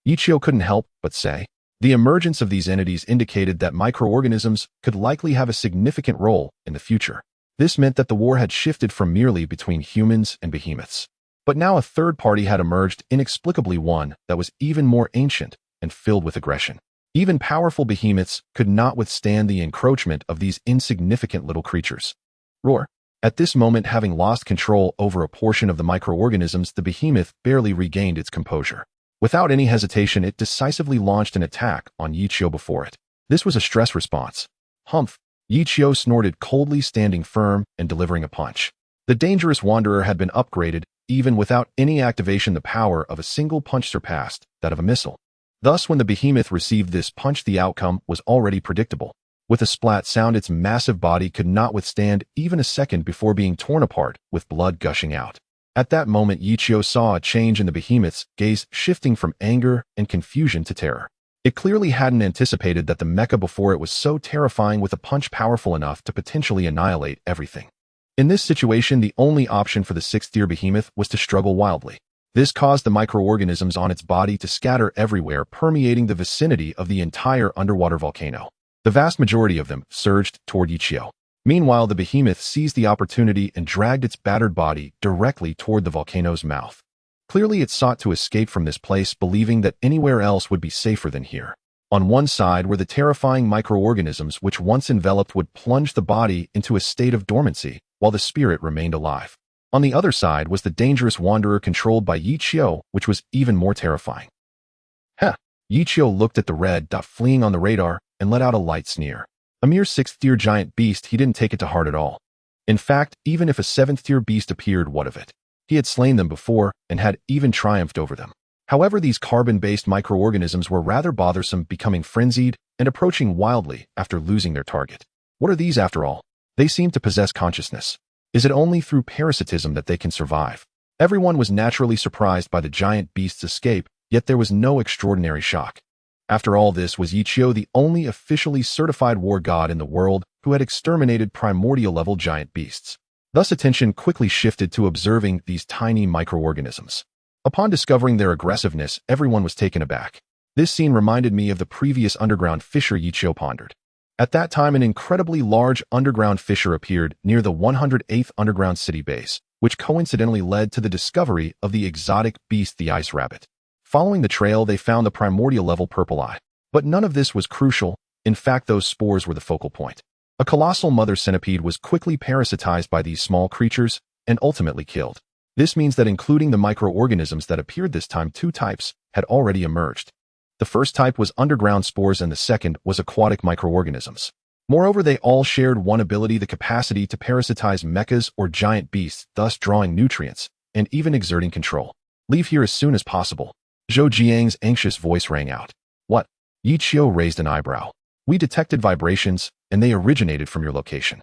Yichio couldn't help but say. The emergence of these entities indicated that microorganisms could likely have a significant role in the future. This meant that the war had shifted from merely between humans and behemoths. But now a third party had emerged, inexplicably one that was even more ancient and filled with aggression. Even powerful behemoths could not withstand the encroachment of these insignificant little creatures. Roar! At this moment, having lost control over a portion of the microorganisms, the behemoth barely regained its composure. Without any hesitation, it decisively launched an attack on Yichio before it. This was a stress response. Humph! Yichio snorted coldly, standing firm and delivering a punch. The dangerous wanderer had been upgraded. Even without any activation, the power of a single punch surpassed that of a missile. Thus, when the behemoth received this punch, the outcome was already predictable. With a splat sound, its massive body could not withstand even a second before being torn apart, with blood gushing out. At that moment, Yichio saw a change in the behemoth's gaze, shifting from anger and confusion to terror. It clearly hadn't anticipated that the mecha before it was so terrifying, with a punch powerful enough to potentially annihilate everything. In this situation, the only option for the sixth-tier behemoth was to struggle wildly. This caused the microorganisms on its body to scatter everywhere, permeating the vicinity of the entire underwater volcano. The vast majority of them surged toward Yichio. Meanwhile, the behemoth seized the opportunity and dragged its battered body directly toward the volcano's mouth. Clearly, it sought to escape from this place, believing that anywhere else would be safer than here. On one side were the terrifying microorganisms which, once enveloped, would plunge the body into a state of dormancy, while the spirit remained alive. On the other side was the dangerous wanderer controlled by Yichio, which was even more terrifying. Heh! Yichio looked at the red dot fleeing on the radar and let out a light sneer. A mere sixth-tier giant beast, he didn't take it to heart at all. In fact, even if a seventh-tier beast appeared, what of it? He had slain them before and had even triumphed over them. However, these carbon-based microorganisms were rather bothersome, becoming frenzied and approaching wildly after losing their target. What are these after all? They seem to possess consciousness. Is it only through parasitism that they can survive? Everyone was naturally surprised by the giant beast's escape, yet there was no extraordinary shock. After all this, was Yichio the only officially certified war god in the world who had exterminated primordial-level giant beasts? Thus, attention quickly shifted to observing these tiny microorganisms. Upon discovering their aggressiveness, everyone was taken aback. This scene reminded me of the previous underground fissure, Yichio pondered. At that time, an incredibly large underground fissure appeared near the 108th underground city base, which coincidentally led to the discovery of the exotic beast, the ice rabbit. Following the trail, they found the primordial-level purple eye. But none of this was crucial. In fact, those spores were the focal point. A colossal mother centipede was quickly parasitized by these small creatures and ultimately killed. This means that, including the microorganisms that appeared this time, two types had already emerged. The first type was underground spores and the second was aquatic microorganisms. Moreover, they all shared one ability, the capacity to parasitize mechas or giant beasts, thus drawing nutrients and even exerting control. Leave here as soon as possible. Zhou Jiang's anxious voice rang out. What? Yichio raised an eyebrow. We detected vibrations, and they originated from your location.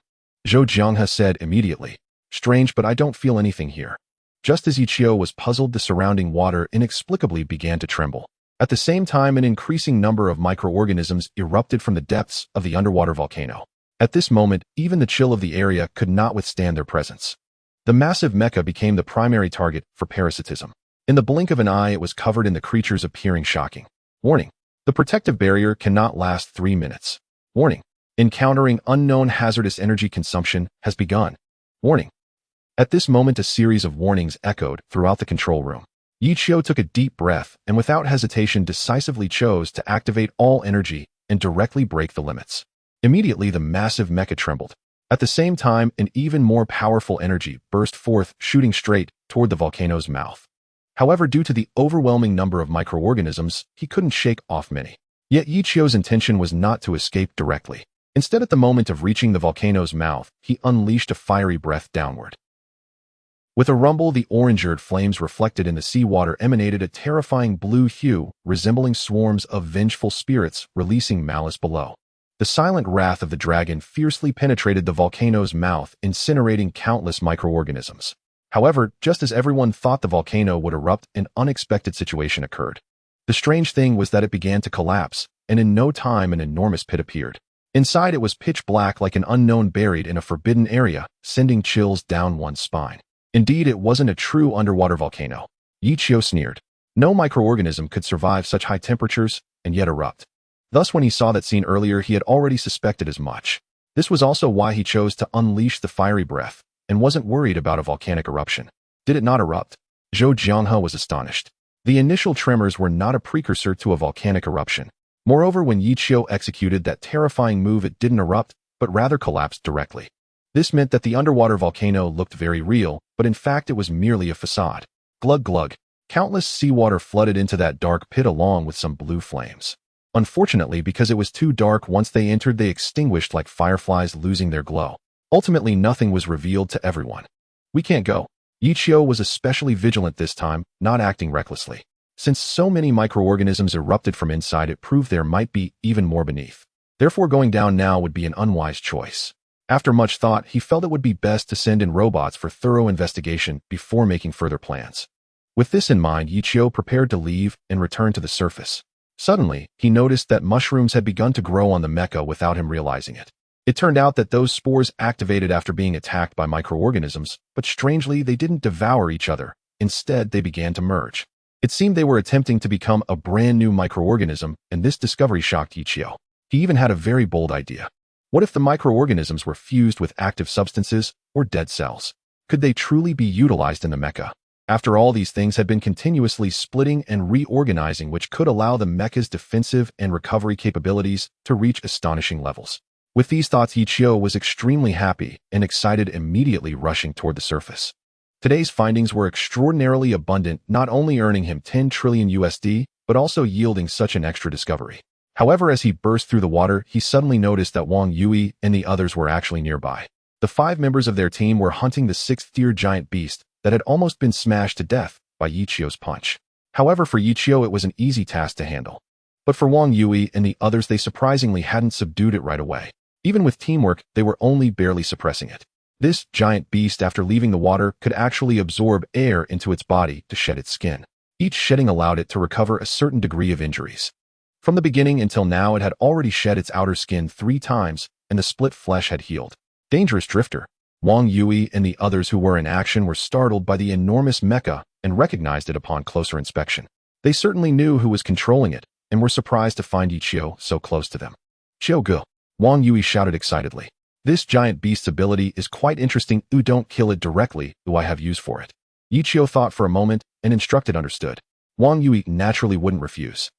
Zhou Jianghe said immediately. Strange, but I don't feel anything here. Just as Yichio was puzzled, the surrounding water inexplicably began to tremble. At the same time, an increasing number of microorganisms erupted from the depths of the underwater volcano. At this moment, even the chill of the area could not withstand their presence. The massive mecha became the primary target for parasitism. In the blink of an eye, it was covered in the creatures appearing shocking. Warning. The protective barrier cannot last 3 minutes. Warning. Encountering unknown hazardous energy consumption has begun. Warning. At this moment, a series of warnings echoed throughout the control room. Yichio took a deep breath and without hesitation decisively chose to activate all energy and directly break the limits. Immediately, the massive mecha trembled. At the same time, an even more powerful energy burst forth, shooting straight toward the volcano's mouth. However, due to the overwhelming number of microorganisms, he couldn't shake off many. Yet Yichio's intention was not to escape directly. Instead, at the moment of reaching the volcano's mouth, he unleashed a fiery breath downward. With a rumble, the orange-eared flames reflected in the seawater emanated a terrifying blue hue, resembling swarms of vengeful spirits releasing malice below. The silent wrath of the dragon fiercely penetrated the volcano's mouth, incinerating countless microorganisms. However, just as everyone thought the volcano would erupt, an unexpected situation occurred. The strange thing was that it began to collapse, and in no time an enormous pit appeared. Inside, it was pitch black, like an unknown buried in a forbidden area, sending chills down one's spine. Indeed, it wasn't a true underwater volcano. Yichio sneered. No microorganism could survive such high temperatures and yet erupt. Thus, when he saw that scene earlier, he had already suspected as much. This was also why he chose to unleash the fiery breath and wasn't worried about a volcanic eruption. Did it not erupt? Zhou Jianghe was astonished. The initial tremors were not a precursor to a volcanic eruption. Moreover, when Yichio executed that terrifying move, it didn't erupt, but rather collapsed directly. This meant that the underwater volcano looked very real, but in fact it was merely a facade. Glug glug. Countless seawater flooded into that dark pit along with some blue flames. Unfortunately, because it was too dark, once they entered, they extinguished like fireflies, losing their glow. Ultimately, nothing was revealed to everyone. We can't go. Ichio was especially vigilant this time, not acting recklessly. Since so many microorganisms erupted from inside, it proved there might be even more beneath. Therefore, going down now would be an unwise choice. After much thought, he felt it would be best to send in robots for thorough investigation before making further plans. With this in mind, Ichio prepared to leave and return to the surface. Suddenly, he noticed that mushrooms had begun to grow on the Mecha without him realizing it. It turned out that those spores activated after being attacked by microorganisms, but strangely, they didn't devour each other. Instead, they began to merge. It seemed they were attempting to become a brand new microorganism, and this discovery shocked Ichio. He even had a very bold idea. What if the microorganisms were fused with active substances or dead cells? Could they truly be utilized in the Mecha? After all, these things had been continuously splitting and reorganizing, which could allow the Mecha's defensive and recovery capabilities to reach astonishing levels. With these thoughts, Ichio was extremely happy and excited, immediately rushing toward the surface. Today's findings were extraordinarily abundant, not only earning him 10 trillion USD, but also yielding such an extra discovery. However, as he burst through the water, he suddenly noticed that Wang Yui and the others were actually nearby. The 5 members of their team were hunting the 6th-tier giant beast that had almost been smashed to death by Ichio's punch. However, for Ichio, it was an easy task to handle. But for Wang Yui and the others, they surprisingly hadn't subdued it right away. Even with teamwork, they were only barely suppressing it. This giant beast, after leaving the water, could actually absorb air into its body to shed its skin. Each shedding allowed it to recover a certain degree of injuries. From the beginning until now, it had already shed its outer skin 3 times, and the split flesh had healed. Dangerous drifter. Wang Yui and the others who were in action were startled by the enormous Mecha and recognized it upon closer inspection. They certainly knew who was controlling it, and were surprised to find Ichio so close to them. "Chiyo-gu," Wang Yui shouted excitedly. "This giant beast's ability is quite interesting. Don't kill it directly. I have use for it." Ichio thought for a moment and instructed understood. Wang Yui naturally wouldn't refuse.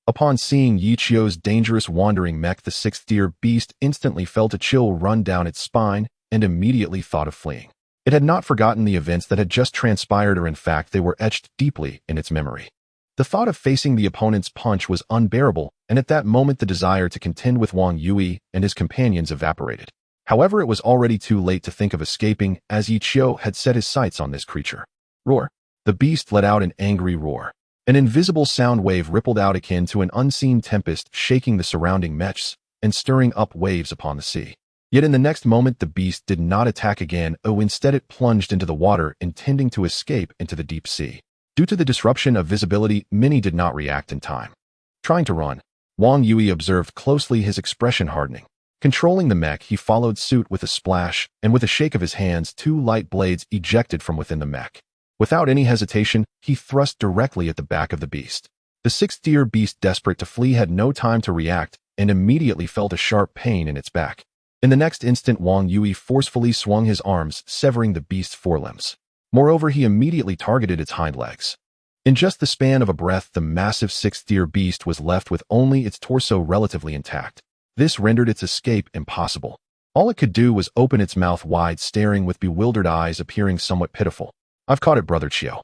Upon seeing Ichio's dangerous wandering mech, the 6th-tier beast instantly felt a chill run down its spine and immediately thought of fleeing. It had not forgotten the events that had just transpired, or in fact, they were etched deeply in its memory. The thought of facing the opponent's punch was unbearable, and at that moment the desire to contend with Wang Yui and his companions evaporated. However, it was already too late to think of escaping, as Ichio had set his sights on this creature. Roar! The beast let out an angry roar. An invisible sound wave rippled out akin to an unseen tempest, shaking the surrounding mechs and stirring up waves upon the sea. Yet in the next moment, the beast did not attack again. Instead it plunged into the water, intending to escape into the deep sea. Due to the disruption of visibility, many did not react in time. Trying to run, Wang Yui observed closely, his expression hardening. Controlling the mech, he followed suit with a splash, and with a shake of his hands, 2 light blades ejected from within the mech. Without any hesitation, he thrust directly at the back of the beast. The 6th-tier beast, desperate to flee, had no time to react and immediately felt a sharp pain in its back. In the next instant, Wang Yui forcefully swung his arms, severing the beast's forelimbs. Moreover, he immediately targeted its hind legs. In just the span of a breath, the massive 6th-tier beast was left with only its torso relatively intact. This rendered its escape impossible. All it could do was open its mouth wide, staring with bewildered eyes, appearing somewhat pitiful. "I've caught it, brother Chiyo,"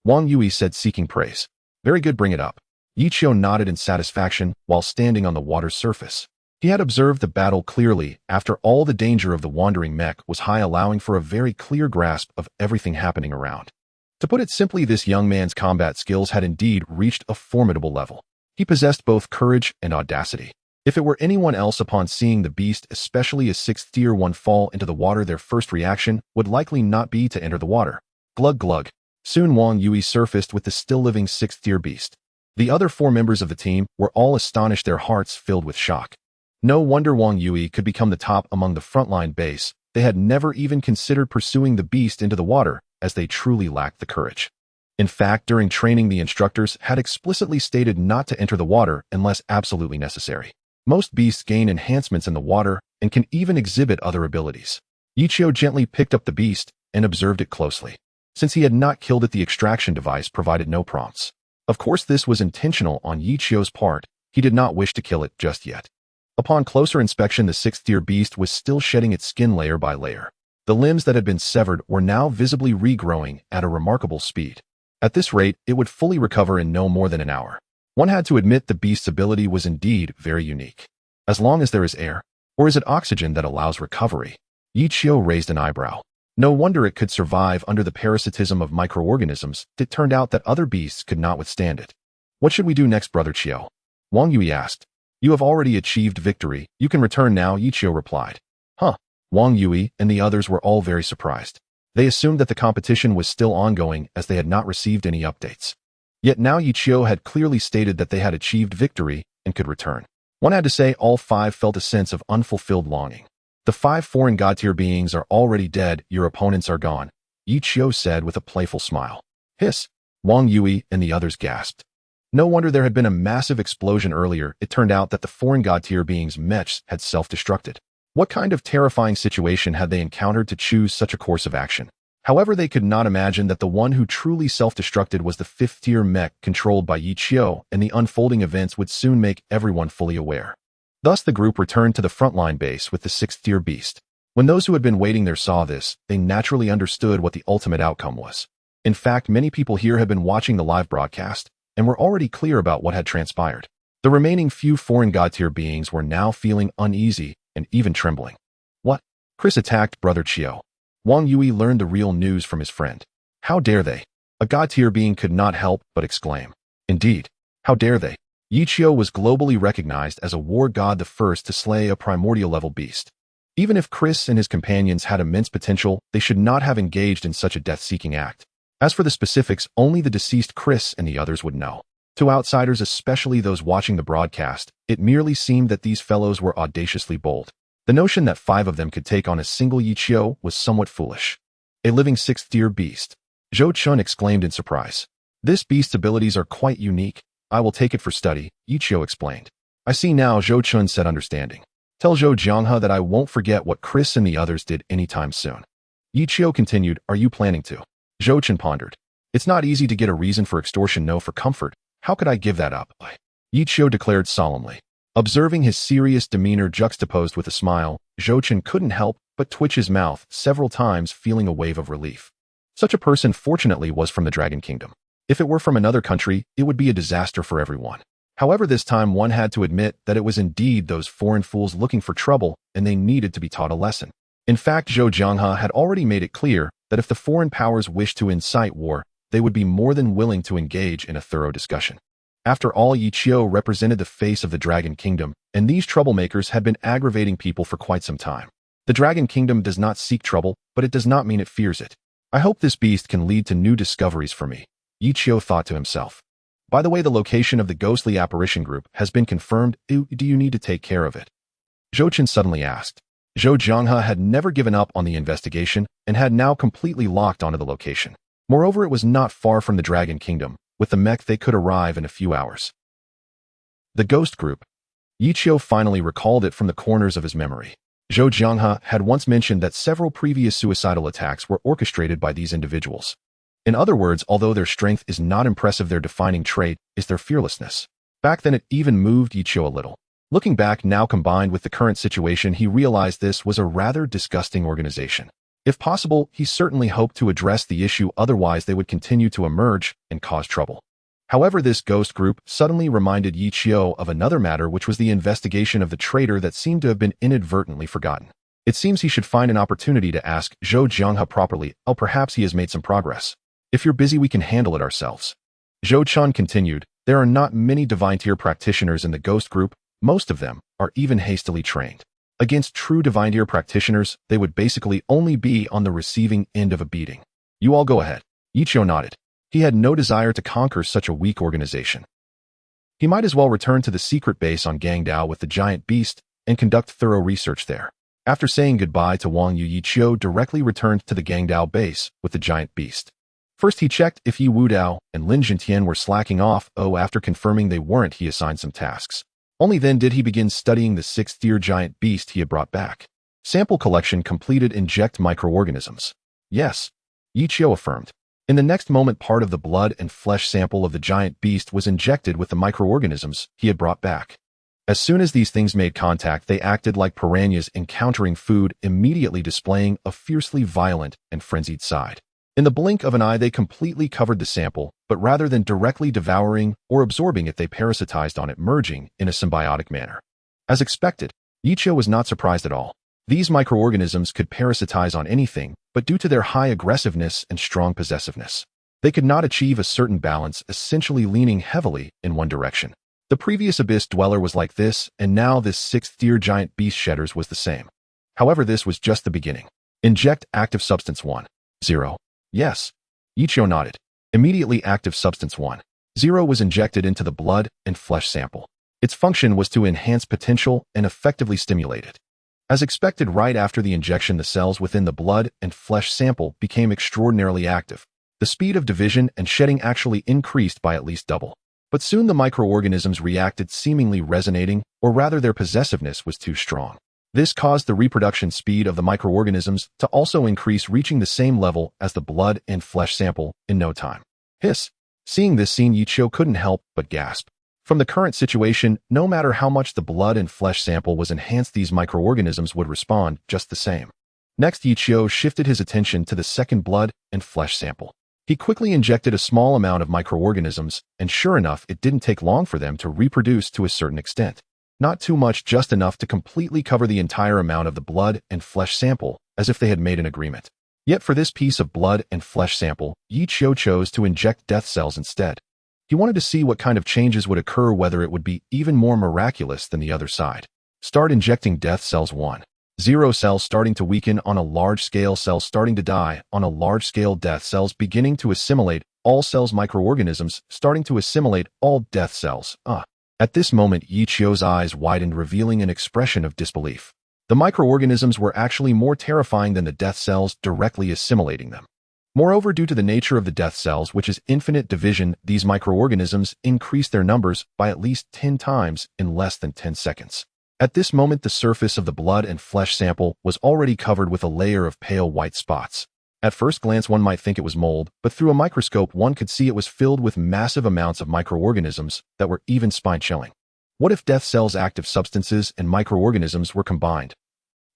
Wang Yui said, seeking praise. "Very good, bring it up." Ichio nodded in satisfaction while standing on the water's surface. He had observed the battle clearly. After all, the danger of the wandering mech was high, allowing for a very clear grasp of everything happening around. To put it simply, this young man's combat skills had indeed reached a formidable level. He possessed both courage and audacity. If it were anyone else, upon seeing the beast, especially a 6th-tier one, fall into the water, their first reaction would likely not be to enter the water. Glug glug. Soon Wang Yui surfaced with the still-living 6th-tier beast. The other 4 members of the team were all astonished, their hearts filled with shock. No wonder Wang Yui could become the top among the frontline base. They had never even considered pursuing the beast into the water, as they truly lacked the courage. In fact, during training, the instructors had explicitly stated not to enter the water unless absolutely necessary. Most beasts gain enhancements in the water and can even exhibit other abilities. Ichio gently picked up the beast and observed it closely. Since he had not killed it, the extraction device provided no prompts. Of course, this was intentional on Ichio's part. He did not wish to kill it just yet. Upon closer inspection, the 6th-tier beast was still shedding its skin layer by layer. The limbs that had been severed were now visibly regrowing at a remarkable speed. At this rate, it would fully recover in no more than an hour. One had to admit the beast's ability was indeed very unique. As long as there is air, or is it oxygen that allows recovery? Yichio raised an eyebrow. No wonder it could survive under the parasitism of microorganisms. It turned out that other beasts could not withstand it. What should we do next, Brother Chiyo? Wang Yui asked. You have already achieved victory. You can return now, Yichio replied. Huh. Wang Yui and the others were all very surprised. They assumed that the competition was still ongoing as they had not received any updates. Yet now Yichio had clearly stated that they had achieved victory and could return. One had to say all 5 felt a sense of unfulfilled longing. The 5 foreign god-tier beings are already dead, your opponents are gone, Yichio said with a playful smile. Hiss! Wang Yui and the others gasped. No wonder there had been a massive explosion earlier. It turned out that the foreign god-tier beings' mechs had self-destructed. What kind of terrifying situation had they encountered to choose such a course of action? However, they could not imagine that the one who truly self-destructed was the 5th-tier mech controlled by Yichio, and the unfolding events would soon make everyone fully aware. Thus the group returned to the frontline base with the 6th-tier beast. When those who had been waiting there saw this, they naturally understood what the ultimate outcome was. In fact, many people here had been watching the live broadcast, and were already clear about what had transpired. The remaining few foreign god-tier beings were now feeling uneasy and even trembling. What? Chris attacked Brother Chiyo. Wang Yui learned the real news from his friend. How dare they? A god-tier being could not help but exclaim. Indeed, how dare they? Yichio was globally recognized as a war god, the first to slay a primordial-level beast. Even if Chris and his companions had immense potential, they should not have engaged in such a death-seeking act. As for the specifics, only the deceased Chris and the others would know. To outsiders, especially those watching the broadcast, it merely seemed that these fellows were audaciously bold. The notion that 5 of them could take on a single Yichio was somewhat foolish. A living 6th-tier beast. Zhou Chun exclaimed in surprise. This beast's abilities are quite unique. I will take it for study, Yichio explained. I see now, Zhou Chun said, understanding. Tell Zhou Jianghe that I won't forget what Chris and the others did anytime soon. Yichio continued, are you planning to? Zhou Chun pondered. It's not easy to get a reason for extortion, no, for comfort. How could I give that up? Yichio declared solemnly. Observing his serious demeanor juxtaposed with a smile, Zhou Chun couldn't help but twitch his mouth several times, feeling a wave of relief. Such a person fortunately was from the Dragon Kingdom. If it were from another country, it would be a disaster for everyone. However, this time one had to admit that it was indeed those foreign fools looking for trouble, and they needed to be taught a lesson. In fact, Zhou Jianghe had already made it clear that if the foreign powers wished to incite war, they would be more than willing to engage in a thorough discussion. After all, Yichio represented the face of the Dragon Kingdom, and these troublemakers had been aggravating people for quite some time. The Dragon Kingdom does not seek trouble, but it does not mean it fears it. I hope this beast can lead to new discoveries for me, Yichio thought to himself. By the way, the location of the ghostly apparition group has been confirmed. Do you need to take care of it? Zhou Chun suddenly asked. Zhou Jianghe had never given up on the investigation and had now completely locked onto the location. Moreover, it was not far from the Dragon Kingdom. With the mech, they could arrive in a few hours. The ghost group. Yichio finally recalled it from the corners of his memory. Zhou Jianghe had once mentioned that several previous suicidal attacks were orchestrated by these individuals. In other words, although their strength is not impressive, their defining trait is their fearlessness. Back then it even moved Yichio a little. Looking back now, combined with the current situation, he realized this was a rather disgusting organization. If possible, he certainly hoped to address the issue, otherwise they would continue to emerge and cause trouble. However, this ghost group suddenly reminded Yichio of another matter, which was the investigation of the traitor that seemed to have been inadvertently forgotten. It seems he should find an opportunity to ask Zhou Jianghe properly. Oh, perhaps he has made some progress. If you're busy, we can handle it ourselves. Zhou Chun continued, there are not many divine tier practitioners in the ghost group. Most of them are even hastily trained. Against true divine tier practitioners, they would basically only be on the receiving end of a beating. You all go ahead. Yichio nodded. He had no desire to conquer such a weak organization. He might as well return to the secret base on Gangdao with the giant beast and conduct thorough research there. After saying goodbye to Wang Yu, Yichio directly returned to the Gangdao base with the giant beast. First, he checked if Yi Wudao and Lin Jintian were slacking off. After confirming they weren't, he assigned some tasks. Only then did he begin studying the 6th-tier giant beast he had brought back. Sample collection completed. Inject microorganisms. Yes, Yichio affirmed. In the next moment, part of the blood and flesh sample of the giant beast was injected with the microorganisms he had brought back. As soon as these things made contact, they acted like piranhas encountering food, immediately displaying a fiercely violent and frenzied side. In the blink of an eye, they completely covered the sample, but rather than directly devouring or absorbing it, they parasitized on it, merging in a symbiotic manner. As expected, Yichio was not surprised at all. These microorganisms could parasitize on anything, but due to their high aggressiveness and strong possessiveness, they could not achieve a certain balance, essentially leaning heavily in one direction. The previous abyss dweller was like this, and now this sixth-tier giant beast shedders was the same. However, this was just the beginning. Inject active substance 1.0. Yes. Yichio nodded. Immediately, active substance 1.0 was injected into the blood and flesh sample. Its function was to enhance potential and effectively stimulate it. As expected, right after the injection, the cells within the blood and flesh sample became extraordinarily active. The speed of division and shedding actually increased by at least double. But soon the microorganisms reacted, seemingly resonating, or rather their possessiveness was too strong. This caused the reproduction speed of the microorganisms to also increase, reaching the same level as the blood and flesh sample in no time. Hiss! Seeing this scene, Yichio couldn't help but gasp. From the current situation, no matter how much the blood and flesh sample was enhanced, these microorganisms would respond just the same. Next, Yichio shifted his attention to the second blood and flesh sample. He quickly injected a small amount of microorganisms, and sure enough, it didn't take long for them to reproduce to a certain extent. Not too much, just enough to completely cover the entire amount of the blood and flesh sample, as if they had made an agreement. Yet for this piece of blood and flesh sample, Yichio chose to inject death cells instead. He wanted to see what kind of changes would occur, whether it would be even more miraculous than the other side. Start injecting death cells 1.0. Cells starting to weaken on a large scale, cells starting to die on a large scale, death cells beginning to assimilate all cells, microorganisms starting to assimilate all death cells. At this moment, Yichio's eyes widened, revealing an expression of disbelief. The microorganisms were actually more terrifying than the death cells directly assimilating them. Moreover, due to the nature of the death cells, which is infinite division, these microorganisms increased their numbers by at least 10 times in less than 10 seconds. At this moment, the surface of the blood and flesh sample was already covered with a layer of pale white spots. At first glance, one might think it was mold, but through a microscope, one could see it was filled with massive amounts of microorganisms that were even spine-chilling. What if death cells' active substances and microorganisms were combined?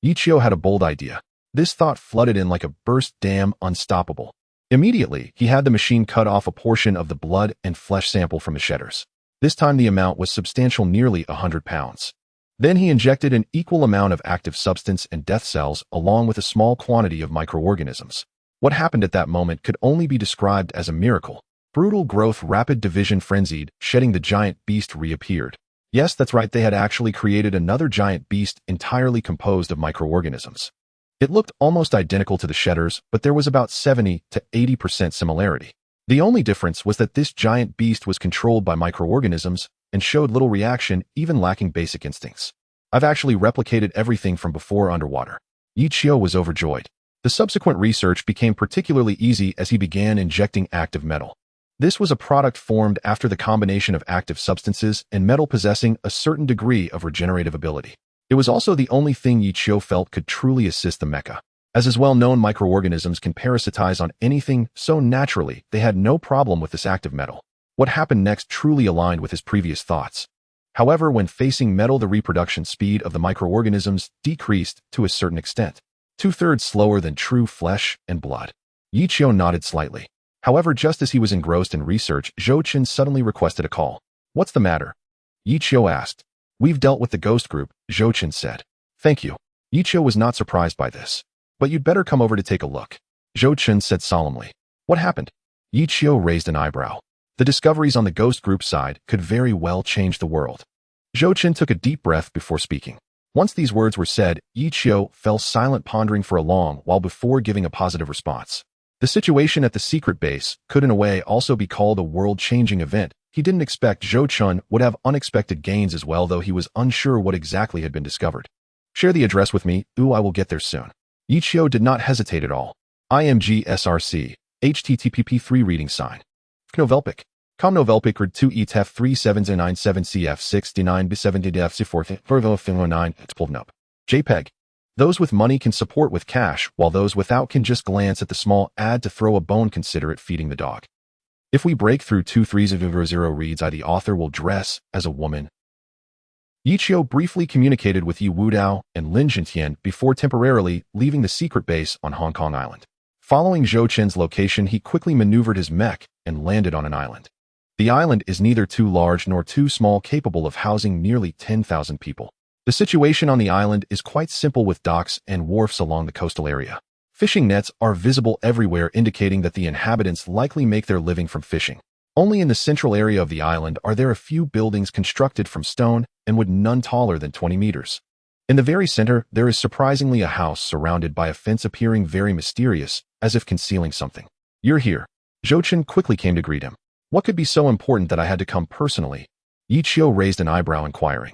Yichio had a bold idea. This thought flooded in like a burst dam, unstoppable. Immediately, he had the machine cut off a portion of the blood and flesh sample from the shedders. This time the amount was substantial, nearly 100 pounds. Then he injected an equal amount of active substance and death cells along with a small quantity of microorganisms. What happened at that moment could only be described as a miracle. Brutal growth, rapid division, frenzied shedding. The giant beast reappeared. Yes, that's right, they had actually created another giant beast entirely composed of microorganisms. It looked almost identical to the shedders, but there was about 70 to 80% similarity. The only difference was that this giant beast was controlled by microorganisms and showed little reaction, even lacking basic instincts. I've actually replicated everything from before underwater. Yichio was overjoyed. The subsequent research became particularly easy as he began injecting active metal. This was a product formed after the combination of active substances and metal possessing a certain degree of regenerative ability. It was also the only thing Yichio felt could truly assist the mecha. As is well known, microorganisms can parasitize on anything, so naturally, they had no problem with this active metal. What happened next truly aligned with his previous thoughts. However, when facing metal, the reproduction speed of the microorganisms decreased to a certain extent, 2/3 slower than true flesh and blood. Yichio nodded slightly. However, just as he was engrossed in research, Zhou-Chen suddenly requested a call. What's the matter? Yichio asked. We've dealt with the ghost group, Zhou-Chen said. Thank you. Yichio was not surprised by this. But you'd better come over to take a look, Zhou-Chen said solemnly. What happened? Yichio raised an eyebrow. The discoveries on the ghost group side could very well change the world. Zhou-Chen took a deep breath before speaking. Once these words were said, Yichio fell silent, pondering for a long while before giving a positive response. The situation at the secret base could in a way also be called a world-changing event. He didn't expect Zhou-Chen would have unexpected gains as well, though he was unsure what exactly had been discovered. Share the address with me. I will get there soon. Yichio did not hesitate at all. IMG SRC, HTTP3 reading sign. Novelpic. Com Novelpic Red 2 ETF 3797 CF 69 B70 DF C4 9 Pulvnup. JPEG. Those with money can support with cash, while those without can just glance at the small ad to throw a bone. Consider it feeding the dog. If we break through 2300 reads the author will dress as a woman. Yichio briefly communicated with Yi Wudao and Lin Jintian before temporarily leaving the secret base on Hong Kong Island. Following Zhou Chen's location, he quickly maneuvered his mech and landed on an island. The island is neither too large nor too small, capable of housing nearly 10,000 people. The situation on the island is quite simple, with docks and wharfs along the coastal area. Fishing nets are visible everywhere, indicating that the inhabitants likely make their living from fishing. Only in the central area of the island are there a few buildings constructed from stone and wood, none taller than 20 meters. In the very center, there is surprisingly a house surrounded by a fence, appearing very mysterious, as if concealing something. "You're here." Zhou Chen quickly came to greet him. "What could be so important that I had to come personally?" Yi Qiu raised an eyebrow, inquiring.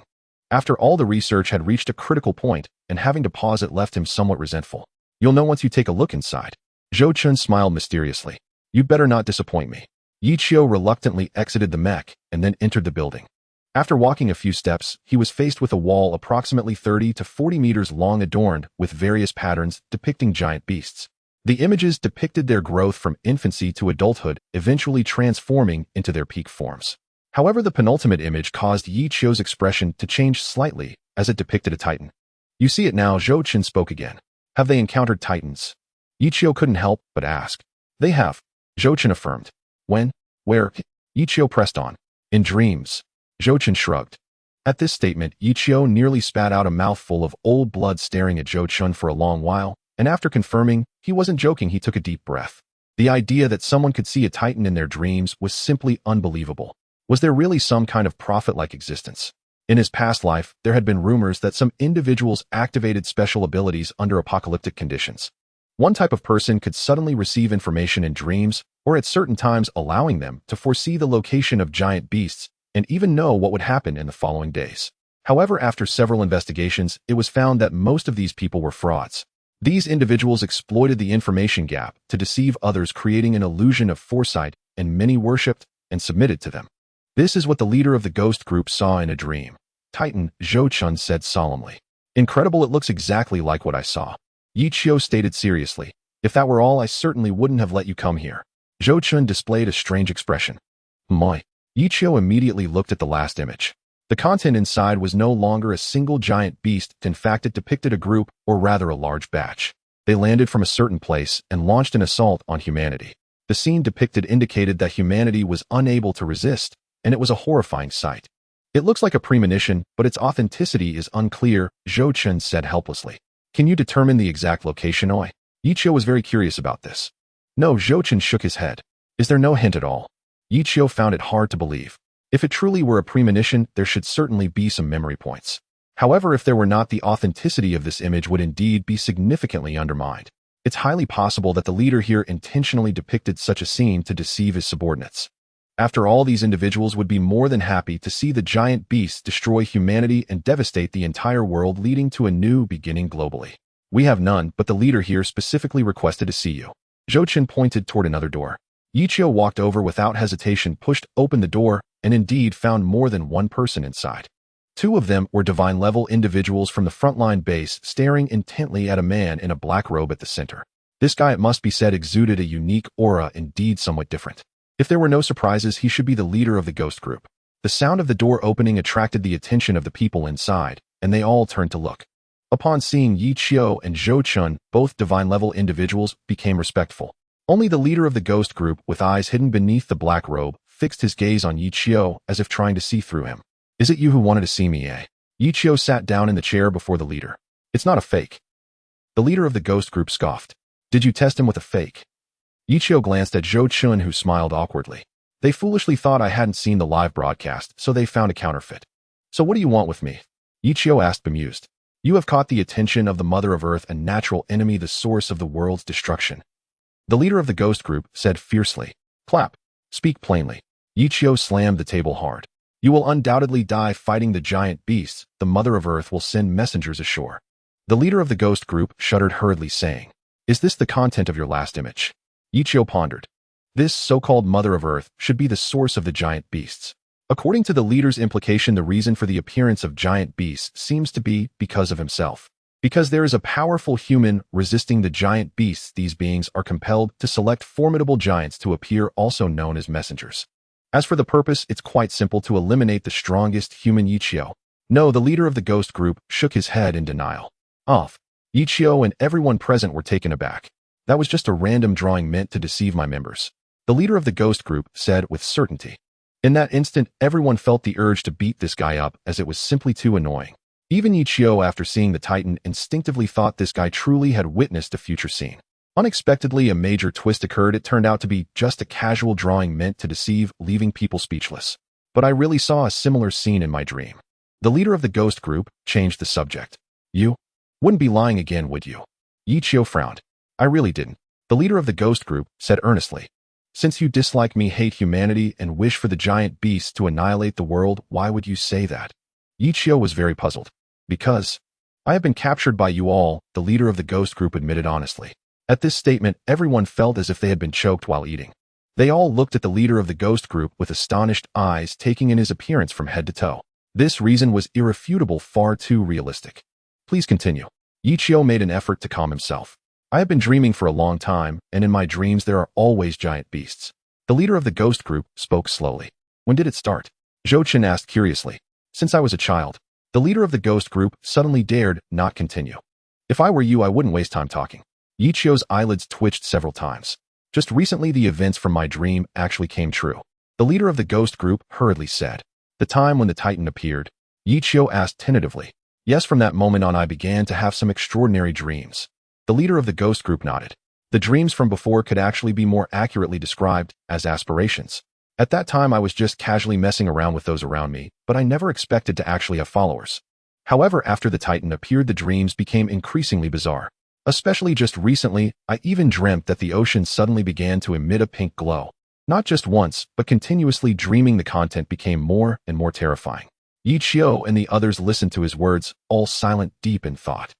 After all, the research had reached a critical point, and having to pause it left him somewhat resentful. "You'll know once you take a look inside." Zhou Chen smiled mysteriously. "You'd better not disappoint me." Yi Qiu reluctantly exited the mech and then entered the building. After walking a few steps, he was faced with a wall approximately 30 to 40 meters long, adorned with various patterns depicting giant beasts. The images depicted their growth from infancy to adulthood, eventually transforming into their peak forms. However, the penultimate image caused Yi Qiu's expression to change slightly, as it depicted a titan. "You see it now," Zhou Chen spoke again. "Have they encountered titans?" Yi Qiu couldn't help but ask. "They have," Zhou Chen affirmed. "When? Where?" Yi Qiu pressed on. "In dreams." Zhou Chen shrugged. At this statement, Yi Qiu nearly spat out a mouthful of old blood, staring at Zhou Chen for a long while, and after confirming he wasn't joking, he took a deep breath. The idea that someone could see a titan in their dreams was simply unbelievable. Was there really some kind of prophet-like existence? In his past life, there had been rumors that some individuals activated special abilities under apocalyptic conditions. One type of person could suddenly receive information in dreams, or at certain times, allowing them to foresee the location of giant beasts and even know what would happen in the following days. However, after several investigations, it was found that most of these people were frauds. These individuals exploited the information gap to deceive others, creating an illusion of foresight, and many worshipped and submitted to them. "This is what the leader of the ghost group saw in a dream." "Titan," Zhou Chen said solemnly. "Incredible, it looks exactly like what I saw." Yi Qiu stated seriously. "If that were all, I certainly wouldn't have let you come here." Zhou Chen displayed a strange expression. "Moi." Yi Qiu immediately looked at the last image. The content inside was no longer a single giant beast. In fact, it depicted a group, or rather a large batch. They landed from a certain place and launched an assault on humanity. The scene depicted indicated that humanity was unable to resist, and it was a horrifying sight. "It looks like a premonition, but its authenticity is unclear," Zhou Chen said helplessly. "Can you determine the exact location, Oi?" Yi Qiu was very curious about this. "No," Zhou Chen shook his head. "Is there no hint at all?" Yi Qiu found it hard to believe. If it truly were a premonition, there should certainly be some memory points. However, if there were not, the authenticity of this image would indeed be significantly undermined. It's highly possible that the leader here intentionally depicted such a scene to deceive his subordinates. After all, these individuals would be more than happy to see the giant beasts destroy humanity and devastate the entire world, leading to a new beginning globally. "We have none, but the leader here specifically requested to see you." Zhou Chen pointed toward another door. Yi Qiu walked over without hesitation, pushed open the door, and indeed found more than one person inside. Two of them were divine-level individuals from the frontline base, staring intently at a man in a black robe at the center. This guy, it must be said, exuded a unique aura, indeed somewhat different. If there were no surprises, he should be the leader of the ghost group. The sound of the door opening attracted the attention of the people inside, and they all turned to look. Upon seeing Yi Qiu and Zhou Chen, both divine-level individuals became respectful. Only the leader of the ghost group, with eyes hidden beneath the black robe, fixed his gaze on Yi Qiu as if trying to see through him. "Is it you who wanted to see me, eh?" Yi Qiu sat down in the chair before the leader. "It's not a fake." The leader of the ghost group scoffed. "Did you test him with a fake?" Yi Qiu glanced at Zhou Chen, who smiled awkwardly. "They foolishly thought I hadn't seen the live broadcast, so they found a counterfeit." "So what do you want with me?" Yi Qiu asked, bemused. "You have caught the attention of the Mother of Earth, a natural enemy, the source of the world's destruction." The leader of the ghost group said fiercely. "Clap. Speak plainly." Yi Qiu slammed the table hard. "You will undoubtedly die fighting the giant beasts. The Mother of Earth will send messengers ashore." The leader of the ghost group shuddered hurriedly, saying, "Is this the content of your last image?" Yi Qiu pondered. This so-called Mother of Earth should be the source of the giant beasts. According to the leader's implication, the reason for the appearance of giant beasts seems to be because of himself. Because there is a powerful human resisting the giant beasts, these beings are compelled to select formidable giants to appear, also known as messengers. As for the purpose, it's quite simple: to eliminate the strongest human. Yi Qiu. No, the leader of the ghost group shook his head in denial. Off. Yi Qiu and everyone present were taken aback. That was just a random drawing meant to deceive my members, the leader of the ghost group said with certainty. In that instant, everyone felt the urge to beat this guy up as it was simply too annoying. Even Ichio, after seeing the Titan, instinctively thought this guy truly had witnessed a future scene. Unexpectedly, a major twist occurred. It turned out to be just a casual drawing meant to deceive, leaving people speechless. But I really saw a similar scene in my dream. The leader of the ghost group changed the subject. You wouldn't be lying again, would you? Ichio frowned. I really didn't, the leader of the ghost group said earnestly. Since you dislike me, hate humanity, and wish for the giant beasts to annihilate the world, why would you say that? Ichio was very puzzled. Because I have been captured by you all, the leader of the ghost group admitted honestly. At this statement, everyone felt as if they had been choked while eating. They all looked at the leader of the ghost group with astonished eyes, taking in his appearance from head to toe. This reason was irrefutable, far too realistic. Please continue. Ichio made an effort to calm himself. I have been dreaming for a long time, and in my dreams there are always giant beasts. The leader of the ghost group spoke slowly. When did it start? Zhou-Chen asked curiously. Since I was a child. The leader of the ghost group suddenly dared not continue. If I were you, I wouldn't waste time talking. Ichio's eyelids twitched several times. Just recently the events from my dream actually came true. The leader of the ghost group hurriedly said. The time when the Titan appeared? Ichio asked tentatively. Yes, from that moment on I began to have some extraordinary dreams. The leader of the ghost group nodded. The dreams from before could actually be more accurately described as aspirations. At that time I was just casually messing around with those around me, but I never expected to actually have followers. However, after the Titan appeared, the dreams became increasingly bizarre. Especially just recently, I even dreamt that the ocean suddenly began to emit a pink glow. Not just once, but continuously. Dreaming the content became more and more terrifying. Ichio and the others listened to his words, all silent, deep in thought.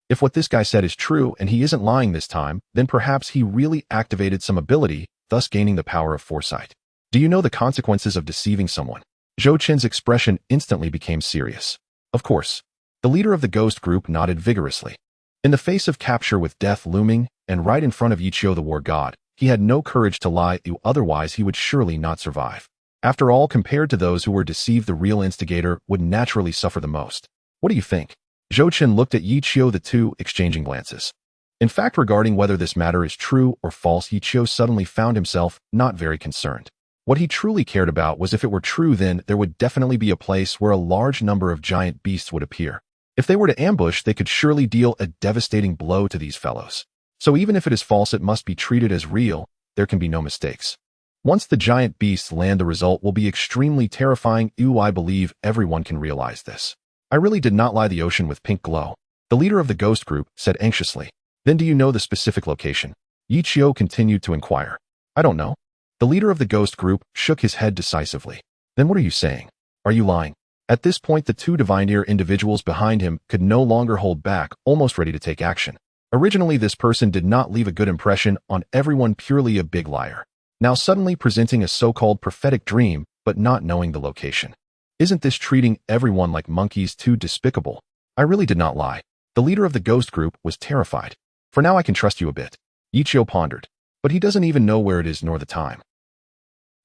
If what this guy said is true and he isn't lying this time, then perhaps he really activated some ability, thus gaining the power of foresight. Do you know the consequences of deceiving someone? Zhou-Chen's expression instantly became serious. Of course. The leader of the ghost group nodded vigorously. In the face of capture with death looming, and right in front of Ichio the war god, he had no courage to lie, otherwise he would surely not survive. After all, compared to those who were deceived, the real instigator would naturally suffer the most. What do you think? Zhou-Chen looked at Ichio, the two exchanging glances. In fact, regarding whether this matter is true or false, Ichio suddenly found himself not very concerned. What he truly cared about was if it were true, then there would definitely be a place where a large number of giant beasts would appear. If they were to ambush, they could surely deal a devastating blow to these fellows. So even if it is false, it must be treated as real. There can be no mistakes. Once the giant beasts land, the result will be extremely terrifying. I believe everyone can realize this. I really did not lie. The ocean with pink glow, the leader of the ghost group said anxiously. Then do you know the specific location? Ichio continued to inquire. I don't know. The leader of the ghost group shook his head decisively. Then what are you saying? Are you lying? At this point, the two divine-ear individuals behind him could no longer hold back, almost ready to take action. Originally, this person did not leave a good impression on everyone, purely a big liar. Now suddenly presenting a so-called prophetic dream, but not knowing the location. Isn't this treating everyone like monkeys? Too despicable. I really did not lie. The leader of the ghost group was terrified. For now I can trust you a bit. Ichio pondered. But he doesn't even know where it is nor the time.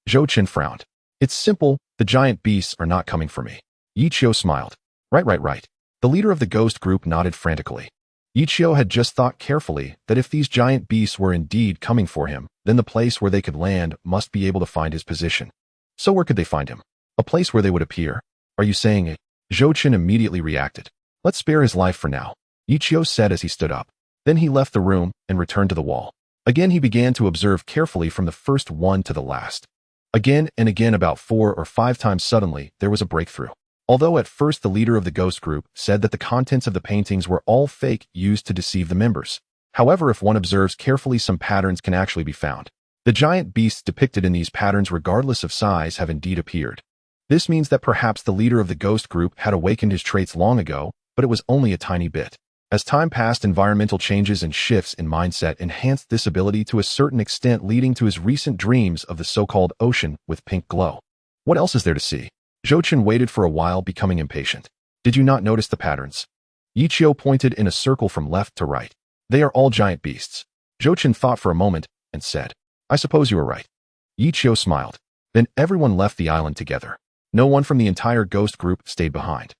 Zhou-Chen frowned. It's simple, the giant beasts are not coming for me. Ichio smiled. Right. The leader of the ghost group nodded frantically. Ichio had just thought carefully that if these giant beasts were indeed coming for him, then the place where they could land must be able to find his position. So where could they find him? A place where they would appear? Are you saying it? Zhou-Chen immediately reacted. Let's spare his life for now, Ichio said as he stood up. Then he left the room and returned to the wall. Again he began to observe carefully from the first one to the last. Again and again, about 4 or 5 times. Suddenly, there was a breakthrough. Although at first the leader of the ghost group said that the contents of the paintings were all fake, used to deceive the members. However, if one observes carefully, some patterns can actually be found. The giant beasts depicted in these patterns, regardless of size, have indeed appeared. This means that perhaps the leader of the ghost group had awakened his traits long ago, but it was only a tiny bit. As time passed, environmental changes and shifts in mindset enhanced this ability to a certain extent, leading to his recent dreams of the so-called ocean with pink glow. What else is there to see? Zhou-Chen waited for a while, becoming impatient. Did you not notice the patterns? Ichio pointed in a circle from left to right. They are all giant beasts. Zhou-Chen thought for a moment and said, I suppose you are right. Ichio smiled. Then everyone left the island together. No one from the entire ghost group stayed behind.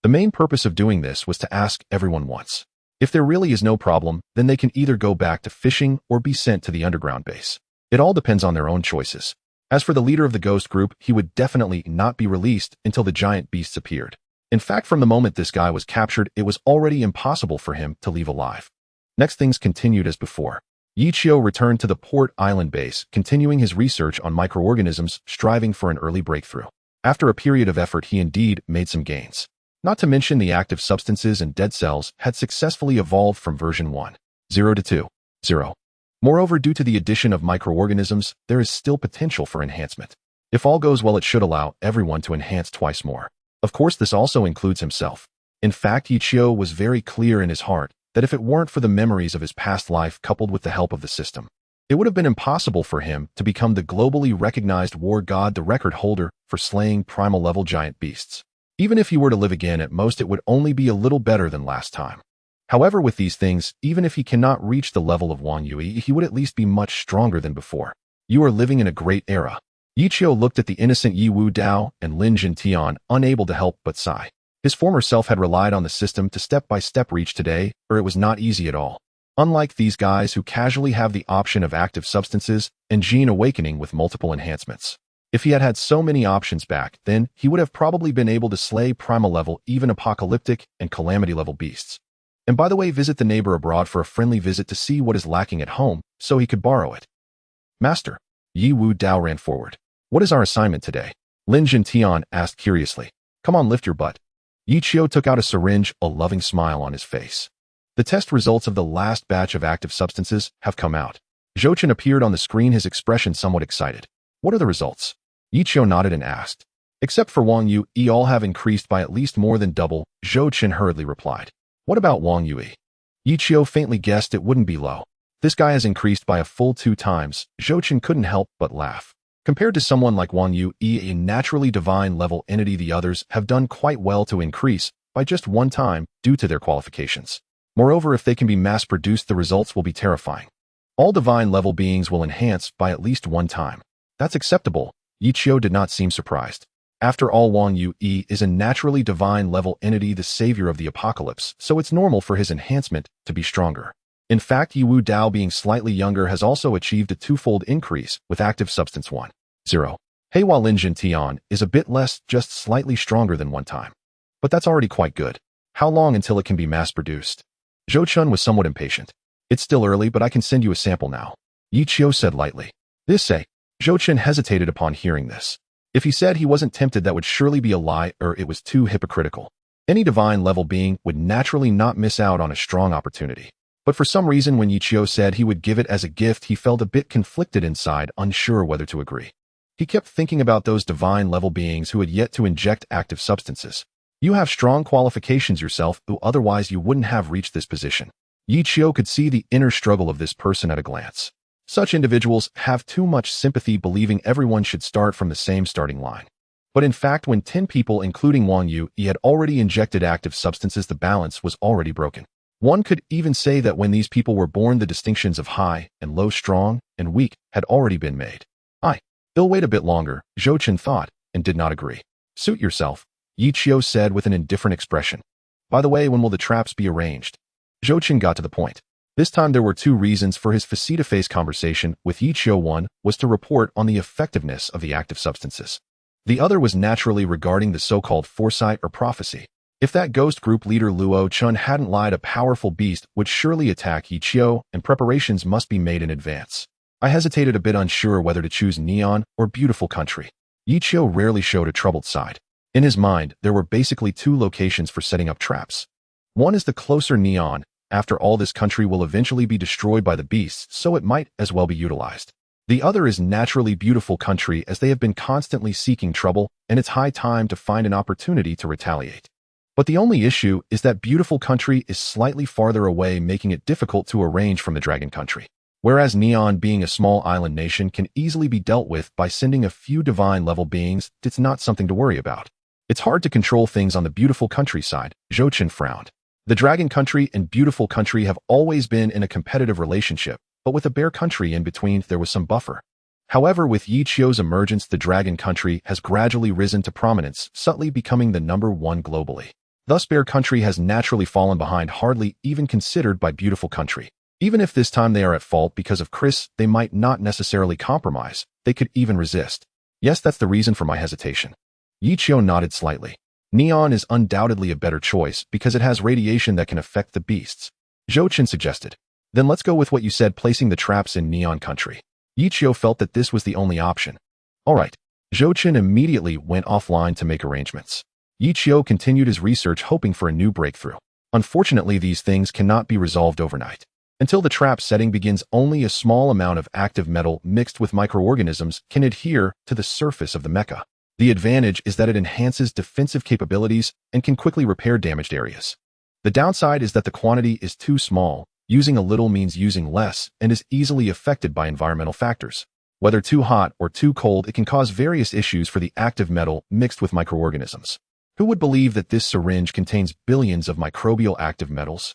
The main purpose of doing this was to ask everyone once. If there really is no problem, then they can either go back to fishing or be sent to the underground base. It all depends on their own choices. As for the leader of the ghost group, he would definitely not be released until the giant beasts appeared. In fact, from the moment this guy was captured, it was already impossible for him to leave alive. Next, things continued as before. Yichio returned to the Port Island base, continuing his research on microorganisms, striving for an early breakthrough. After a period of effort, he indeed made some gains. Not to mention the active substances and dead cells had successfully evolved from version 1.0 to 2.0. Moreover, due to the addition of microorganisms, there is still potential for enhancement. If all goes well, it should allow everyone to enhance twice more. Of course, this also includes himself. In fact, Yichio was very clear in his heart that if it weren't for the memories of his past life coupled with the help of the system, it would have been impossible for him to become the globally recognized war god, the record holder for slaying primal-level giant beasts. Even if he were to live again, at most it would only be a little better than last time. However, with these things, even if he cannot reach the level of Wang Yui, he would at least be much stronger than before. You are living in a great era. Yichio looked at the innocent Yi Wu Dao and Lin Jintian, unable to help but sigh. His former self had relied on the system to step-by-step reach today, or it was not easy at all. Unlike these guys who casually have the option of active substances and gene awakening with multiple enhancements. If he had had so many options back, then he would have probably been able to slay primal-level, even apocalyptic and calamity-level beasts. And by the way, visit the neighbor abroad for a friendly visit to see what is lacking at home, so he could borrow it. Master. Yi Wu Dao ran forward. What is our assignment today? Lin Jintian asked curiously. Come on, lift your butt. Yichio took out a syringe, a loving smile on his face. The test results of the last batch of active substances have come out. Zhouchen appeared on the screen, his expression somewhat excited. What are the results? Yichio nodded and asked. Except for Wang Yui, all have increased by at least more than double, Zhouchen hurriedly replied. What about Wang Yui? Yichio faintly guessed it wouldn't be low. This guy has increased by a full 2 times, Zhouchen couldn't help but laugh. Compared to someone like Wang Yui, a naturally divine level entity, the others have done quite well to increase by just 1 time due to their qualifications. Moreover, if they can be mass-produced, the results will be terrifying. All divine level beings will enhance by at least 1 time. That's acceptable. Yichio did not seem surprised. After all, Wang Yui is a naturally divine level entity, the savior of the apocalypse, so it's normal for his enhancement to be stronger. In fact, Yi Wu Dao, being slightly younger, has also achieved a 2-fold increase with active substance 1.0. Hey, while Lin Jintian is a bit less, just slightly stronger than 1 time. But that's already quite good. How long until it can be mass-produced? Zhouchen was somewhat impatient. It's still early, but I can send you a sample now. Yichio said lightly. Zhouchen hesitated upon hearing this. If he said he wasn't tempted, that would surely be a lie, or it was too hypocritical. Any divine level being would naturally not miss out on a strong opportunity. But for some reason, when Yichio said he would give it as a gift, he felt a bit conflicted inside, unsure whether to agree. He kept thinking about those divine level beings who had yet to inject active substances. You have strong qualifications yourself, though otherwise you wouldn't have reached this position. Yichio could see the inner struggle of this person at a glance. Such individuals have too much sympathy, believing everyone should start from the same starting line. But in fact, when 10 people, including Wang Yui, had already injected active substances, the balance was already broken. One could even say that when these people were born, the distinctions of high and low, strong and weak had already been made. They'll wait a bit longer, Zhouchen thought, and did not agree. Suit yourself, Yichio said with an indifferent expression. By the way, when will the traps be arranged? Zhouchen got to the point. This time there were 2 reasons for his face-to-face conversation with Yichio. One was to report on the effectiveness of the active substances. The other was naturally regarding the so-called foresight or prophecy. If that ghost group leader Luo Chun hadn't lied, a powerful beast would surely attack Yichio, and preparations must be made in advance. I hesitated, a bit unsure whether to choose Neon or Beautiful Country. Yichio rarely showed a troubled side. In his mind, there were basically 2 locations for setting up traps. One is the closer Neon. After all, this country will eventually be destroyed by the beasts, so it might as well be utilized. The other is Naturally Beautiful Country, as they have been constantly seeking trouble, and it's high time to find an opportunity to retaliate. But the only issue is that Beautiful Country is slightly farther away, making it difficult to arrange from the Dragon Country. Whereas Neon, being a small island nation, can easily be dealt with by sending a few divine level beings, it's not something to worry about. It's hard to control things on the Beautiful Countryside, Zhouchen frowned. The Dragon Country and Beautiful Country have always been in a competitive relationship, but with a Bear Country in between, there was some buffer. However, with Yichio's emergence, the Dragon Country has gradually risen to prominence, subtly becoming the #1 globally. Thus Bear Country has naturally fallen behind, hardly even considered by Beautiful Country. Even if this time they are at fault because of Chris, they might not necessarily compromise. They could even resist. Yes, that's the reason for my hesitation. Yichio nodded slightly. Neon is undoubtedly a better choice because it has radiation that can affect the beasts. Zhou-Chen suggested. Then let's go with what you said, placing the traps in Neon Country. Yichio felt that this was the only option. Alright. Zhou-Chen immediately went offline to make arrangements. Yichio continued his research, hoping for a new breakthrough. Unfortunately, these things cannot be resolved overnight. Until the trap setting begins, only a small amount of active metal mixed with microorganisms can adhere to the surface of the mecha. The advantage is that it enhances defensive capabilities and can quickly repair damaged areas. The downside is that the quantity is too small. Using a little means using less and is easily affected by environmental factors. Whether too hot or too cold, it can cause various issues for the active metal mixed with microorganisms. Who would believe that this syringe contains billions of microbial active metals?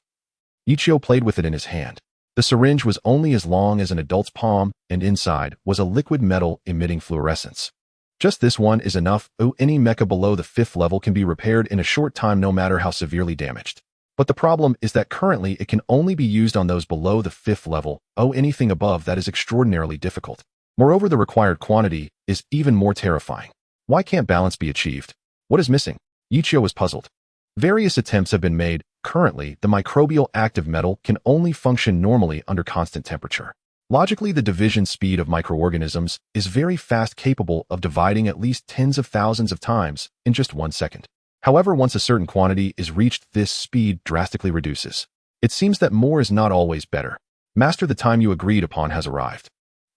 Ichio played with it in his hand. The syringe was only as long as an adult's palm, and inside was a liquid metal emitting fluorescence. Just this one is enough. Any mecha below the 5th level can be repaired in a short time, no matter how severely damaged. But the problem is that currently it can only be used on those below the 5th level. Anything above that is extraordinarily difficult. Moreover, the required quantity is even more terrifying. Why can't balance be achieved? What is missing? Ichio was puzzled. Various attempts have been made. Currently, the microbial active metal can only function normally under constant temperature. Logically, the division speed of microorganisms is very fast, capable of dividing at least tens of thousands of times in just 1 second. However, once a certain quantity is reached, this speed drastically reduces. It seems that more is not always better. Master, the time you agreed upon has arrived.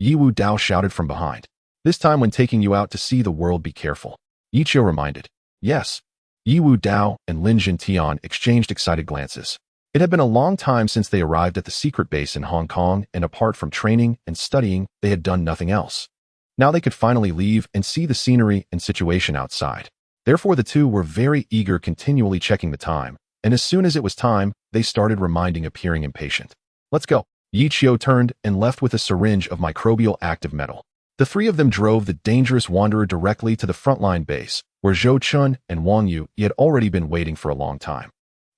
Yiwu Dao shouted from behind. This time when taking you out to see the world, be careful. Ichio reminded. Yes. Yiwu Dao and Lin Jintian exchanged excited glances. It had been a long time since they arrived at the secret base in Hong Kong, and apart from training and studying, they had done nothing else. Now they could finally leave and see the scenery and situation outside. Therefore, the two were very eager, continually checking the time, and as soon as it was time, they started reminding, appearing impatient. Let's go. Yichio turned and left with a syringe of microbial active metal. The three of them drove the dangerous wanderer directly to the frontline base, where Zhou-Chen and Wang Yu had already been waiting for a long time.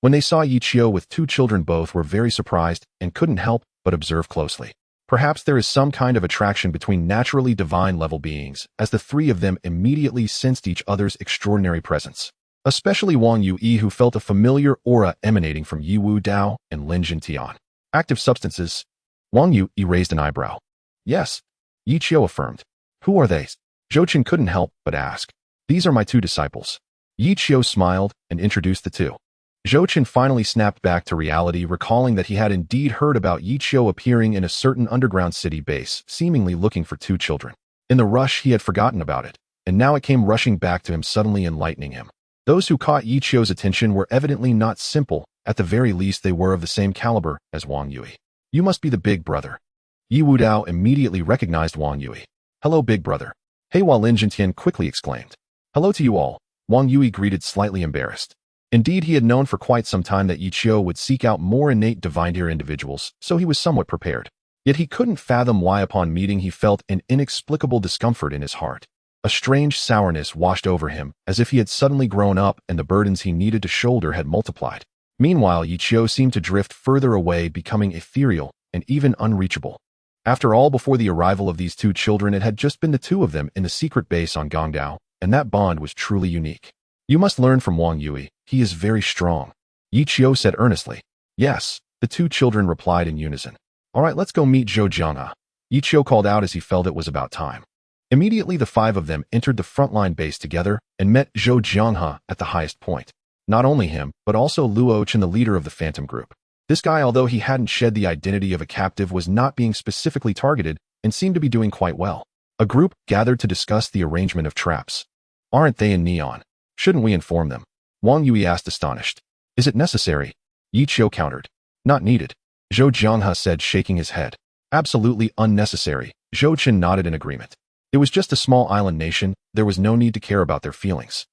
When they saw Yichio with 2 children, both were very surprised and couldn't help but observe closely. Perhaps there is some kind of attraction between naturally divine level beings, as the 3 of them immediately sensed each other's extraordinary presence. Especially Wang Yu, who felt a familiar aura emanating from Yiwu Dao and Lin Jintian. Active substances. Wang Yu raised an eyebrow. Yes. Yichio affirmed. Who are they? Zhou-Chen couldn't help but ask. These are my 2 disciples. Yichio smiled and introduced the 2. Zhou-Chen finally snapped back to reality, recalling that he had indeed heard about Yichio appearing in a certain underground city base, seemingly looking for 2 children. In the rush, he had forgotten about it, and now it came rushing back to him, suddenly enlightening him. Those who caught Yichio's attention were evidently not simple. At the very least, they were of the same caliber as Wang Yu. You must be the big brother. Yiwu Dao immediately recognized Wang Yu. Hello, big brother. Hey, while Lin Jintian quickly exclaimed. Hello to you all. Wang Yu greeted, slightly embarrassed. Indeed, he had known for quite some time that Yichio would seek out more innate divine-tier individuals, so he was somewhat prepared. Yet he couldn't fathom why upon meeting he felt an inexplicable discomfort in his heart. A strange sourness washed over him, as if he had suddenly grown up and the burdens he needed to shoulder had multiplied. Meanwhile, Yichio seemed to drift further away, becoming ethereal and even unreachable. After all, before the arrival of these 2 children, it had just been the 2 of them in the secret base on Gongdao, and that bond was truly unique. You must learn from Wang Yu. He is very strong. Yichio said earnestly. Yes, the 2 children replied in unison. All right, let's go meet Zhou Jianghe. Yichio called out as he felt it was about time. Immediately, the 5 of them entered the frontline base together and met Zhou Jianghe at the highest point. Not only him, but also Luo-Chen, the leader of the Phantom Group. This guy, although he hadn't shed the identity of a captive, was not being specifically targeted and seemed to be doing quite well. A group gathered to discuss the arrangement of traps. Aren't they in neon? Shouldn't we inform them? Wang Yu asked, astonished. Is it necessary? Yichio countered. Not needed. Zhou Jianghe said, shaking his head. Absolutely unnecessary. Zhou-Chen nodded in agreement. It was just a small island nation. There was no need to care about their feelings.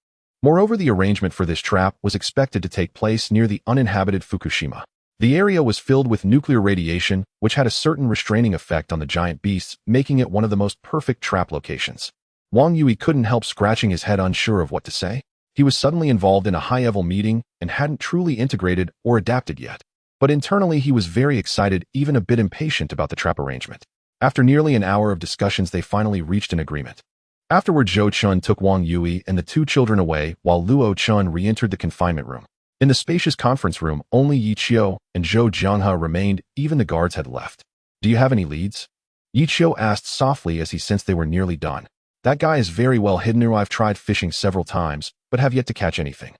Moreover, the arrangement for this trap was expected to take place near the uninhabited Fukushima. The area was filled with nuclear radiation, which had a certain restraining effect on the giant beasts, making it one of the most perfect trap locations. Wang Yu couldn't help scratching his head, unsure of what to say. He was suddenly involved in a high-level meeting and hadn't truly integrated or adapted yet. But internally he was very excited, even a bit impatient about the trap arrangement. After nearly an hour of discussions, they finally reached an agreement. Afterward, Zhou Chun took Wang Yui and the two children away, while Luo Chun re-entered the confinement room. In the spacious conference room, only Yi Qiu and Zhou Jianghe remained, even the guards had left. "Do you have any leads?" Yi Qiu asked softly as he sensed they were nearly done. "That guy is very well hidden. I've tried fishing several times, but have yet to catch anything."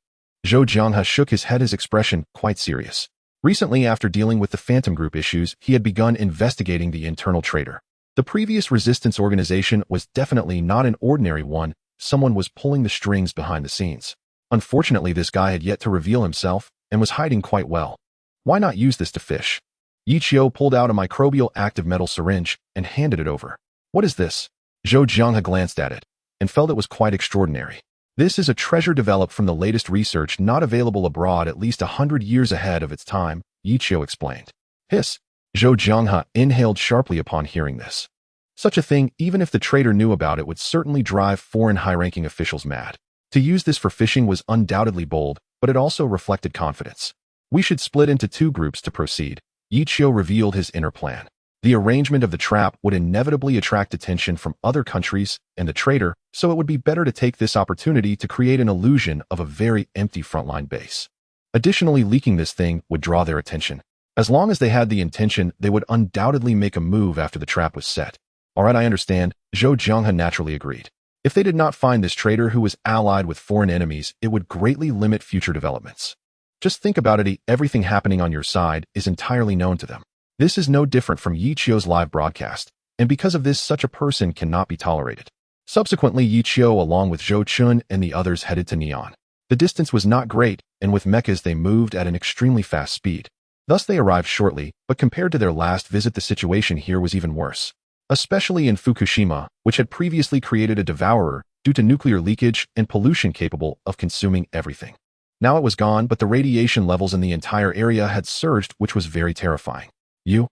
Zhou Jianghe shook his head, his expression quite serious. Recently, after dealing with the Phantom Group issues, he had begun investigating the internal traitor. The previous resistance organization was definitely not an ordinary one. Someone was pulling the strings behind the scenes. Unfortunately, this guy had yet to reveal himself and was hiding quite well. Why not use this to fish? Yi Qiu pulled out a microbial active metal syringe and handed it over. "What is this?" Zhou Jianghe glanced at it and felt it was quite extraordinary. "This is a treasure developed from the latest research, not available abroad, at least 100 years ahead of its time," Yi Qiu explained. "Hiss." Zhou Jianghe inhaled sharply upon hearing this. Such a thing, even if the traitor knew about it, would certainly drive foreign high-ranking officials mad. To use this for fishing was undoubtedly bold, but it also reflected confidence. "We should split into two groups to proceed." Yi Qiu revealed his inner plan. The arrangement of the trap would inevitably attract attention from other countries and the traitor, so it would be better to take this opportunity to create an illusion of a very empty frontline base. Additionally, leaking this thing would draw their attention. As long as they had the intention, they would undoubtedly make a move after the trap was set. "All right, I understand," Zhou Jianghe naturally agreed. If they did not find this traitor who was allied with foreign enemies, it would greatly limit future developments. Just think about it, everything happening on your side is entirely known to them. This is no different from Yi Qiu's live broadcast, and because of this, such a person cannot be tolerated. Subsequently, Yi Qiu along with Zhou Chun and the others headed to Neon. The distance was not great, and with mechas they moved at an extremely fast speed. Thus they arrived shortly, but compared to their last visit, the situation here was even worse. Especially in Fukushima, which had previously created a devourer due to nuclear leakage and pollution capable of consuming everything. Now it was gone, but the radiation levels in the entire area had surged, which was very terrifying. You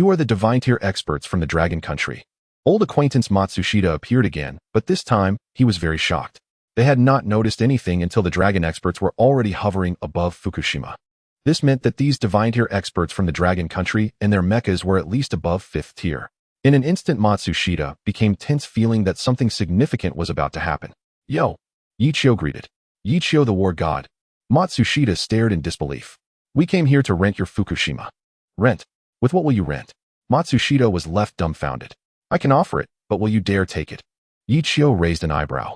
are the divine tier experts from the Dragon Country." Old acquaintance Matsushita appeared again, but this time, he was very shocked. They had not noticed anything until the Dragon experts were already hovering above Fukushima. This meant that these divine tier experts from the Dragon Country and their mechas were at least above 5th tier. In an instant, Matsushita became tense, feeling that something significant was about to happen. "Yo!" Yi Qiu greeted. "Yi Qiu, the war god." Matsushita stared in disbelief. "We came here to rent your Fukushima." "Rent? With what will you rent?" Matsushita was left dumbfounded. "I can offer it, but will you dare take it?" Yi Qiu raised an eyebrow.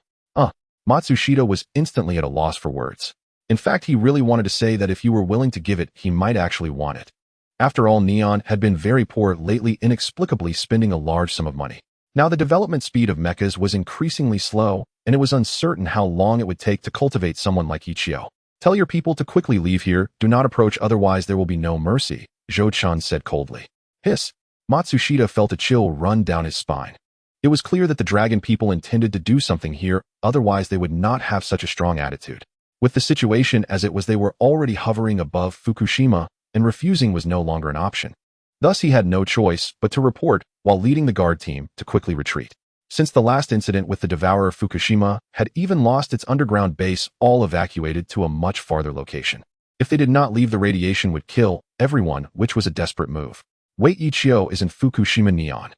Matsushita was instantly at a loss for words. In fact, he really wanted to say that if you were willing to give it, he might actually want it. After all, Neon had been very poor lately, inexplicably spending a large sum of money. Now the development speed of mechas was increasingly slow, and it was uncertain how long it would take to cultivate someone like Yi Qiu. "Tell your people to quickly leave here, do not approach, otherwise there will be no mercy," Zhou Chun said coldly. "Hiss." Matsushita felt a chill run down his spine. It was clear that the dragon people intended to do something here, otherwise they would not have such a strong attitude. With the situation as it was, they were already hovering above Fukushima, and refusing was no longer an option. Thus he had no choice but to report, while leading the guard team to quickly retreat. Since the last incident with the devourer, Fukushima had even lost its underground base, all evacuated to a much farther location. If they did not leave, the radiation would kill everyone, which was a desperate move. Wait, Yi Qiu is in Fukushima Neon.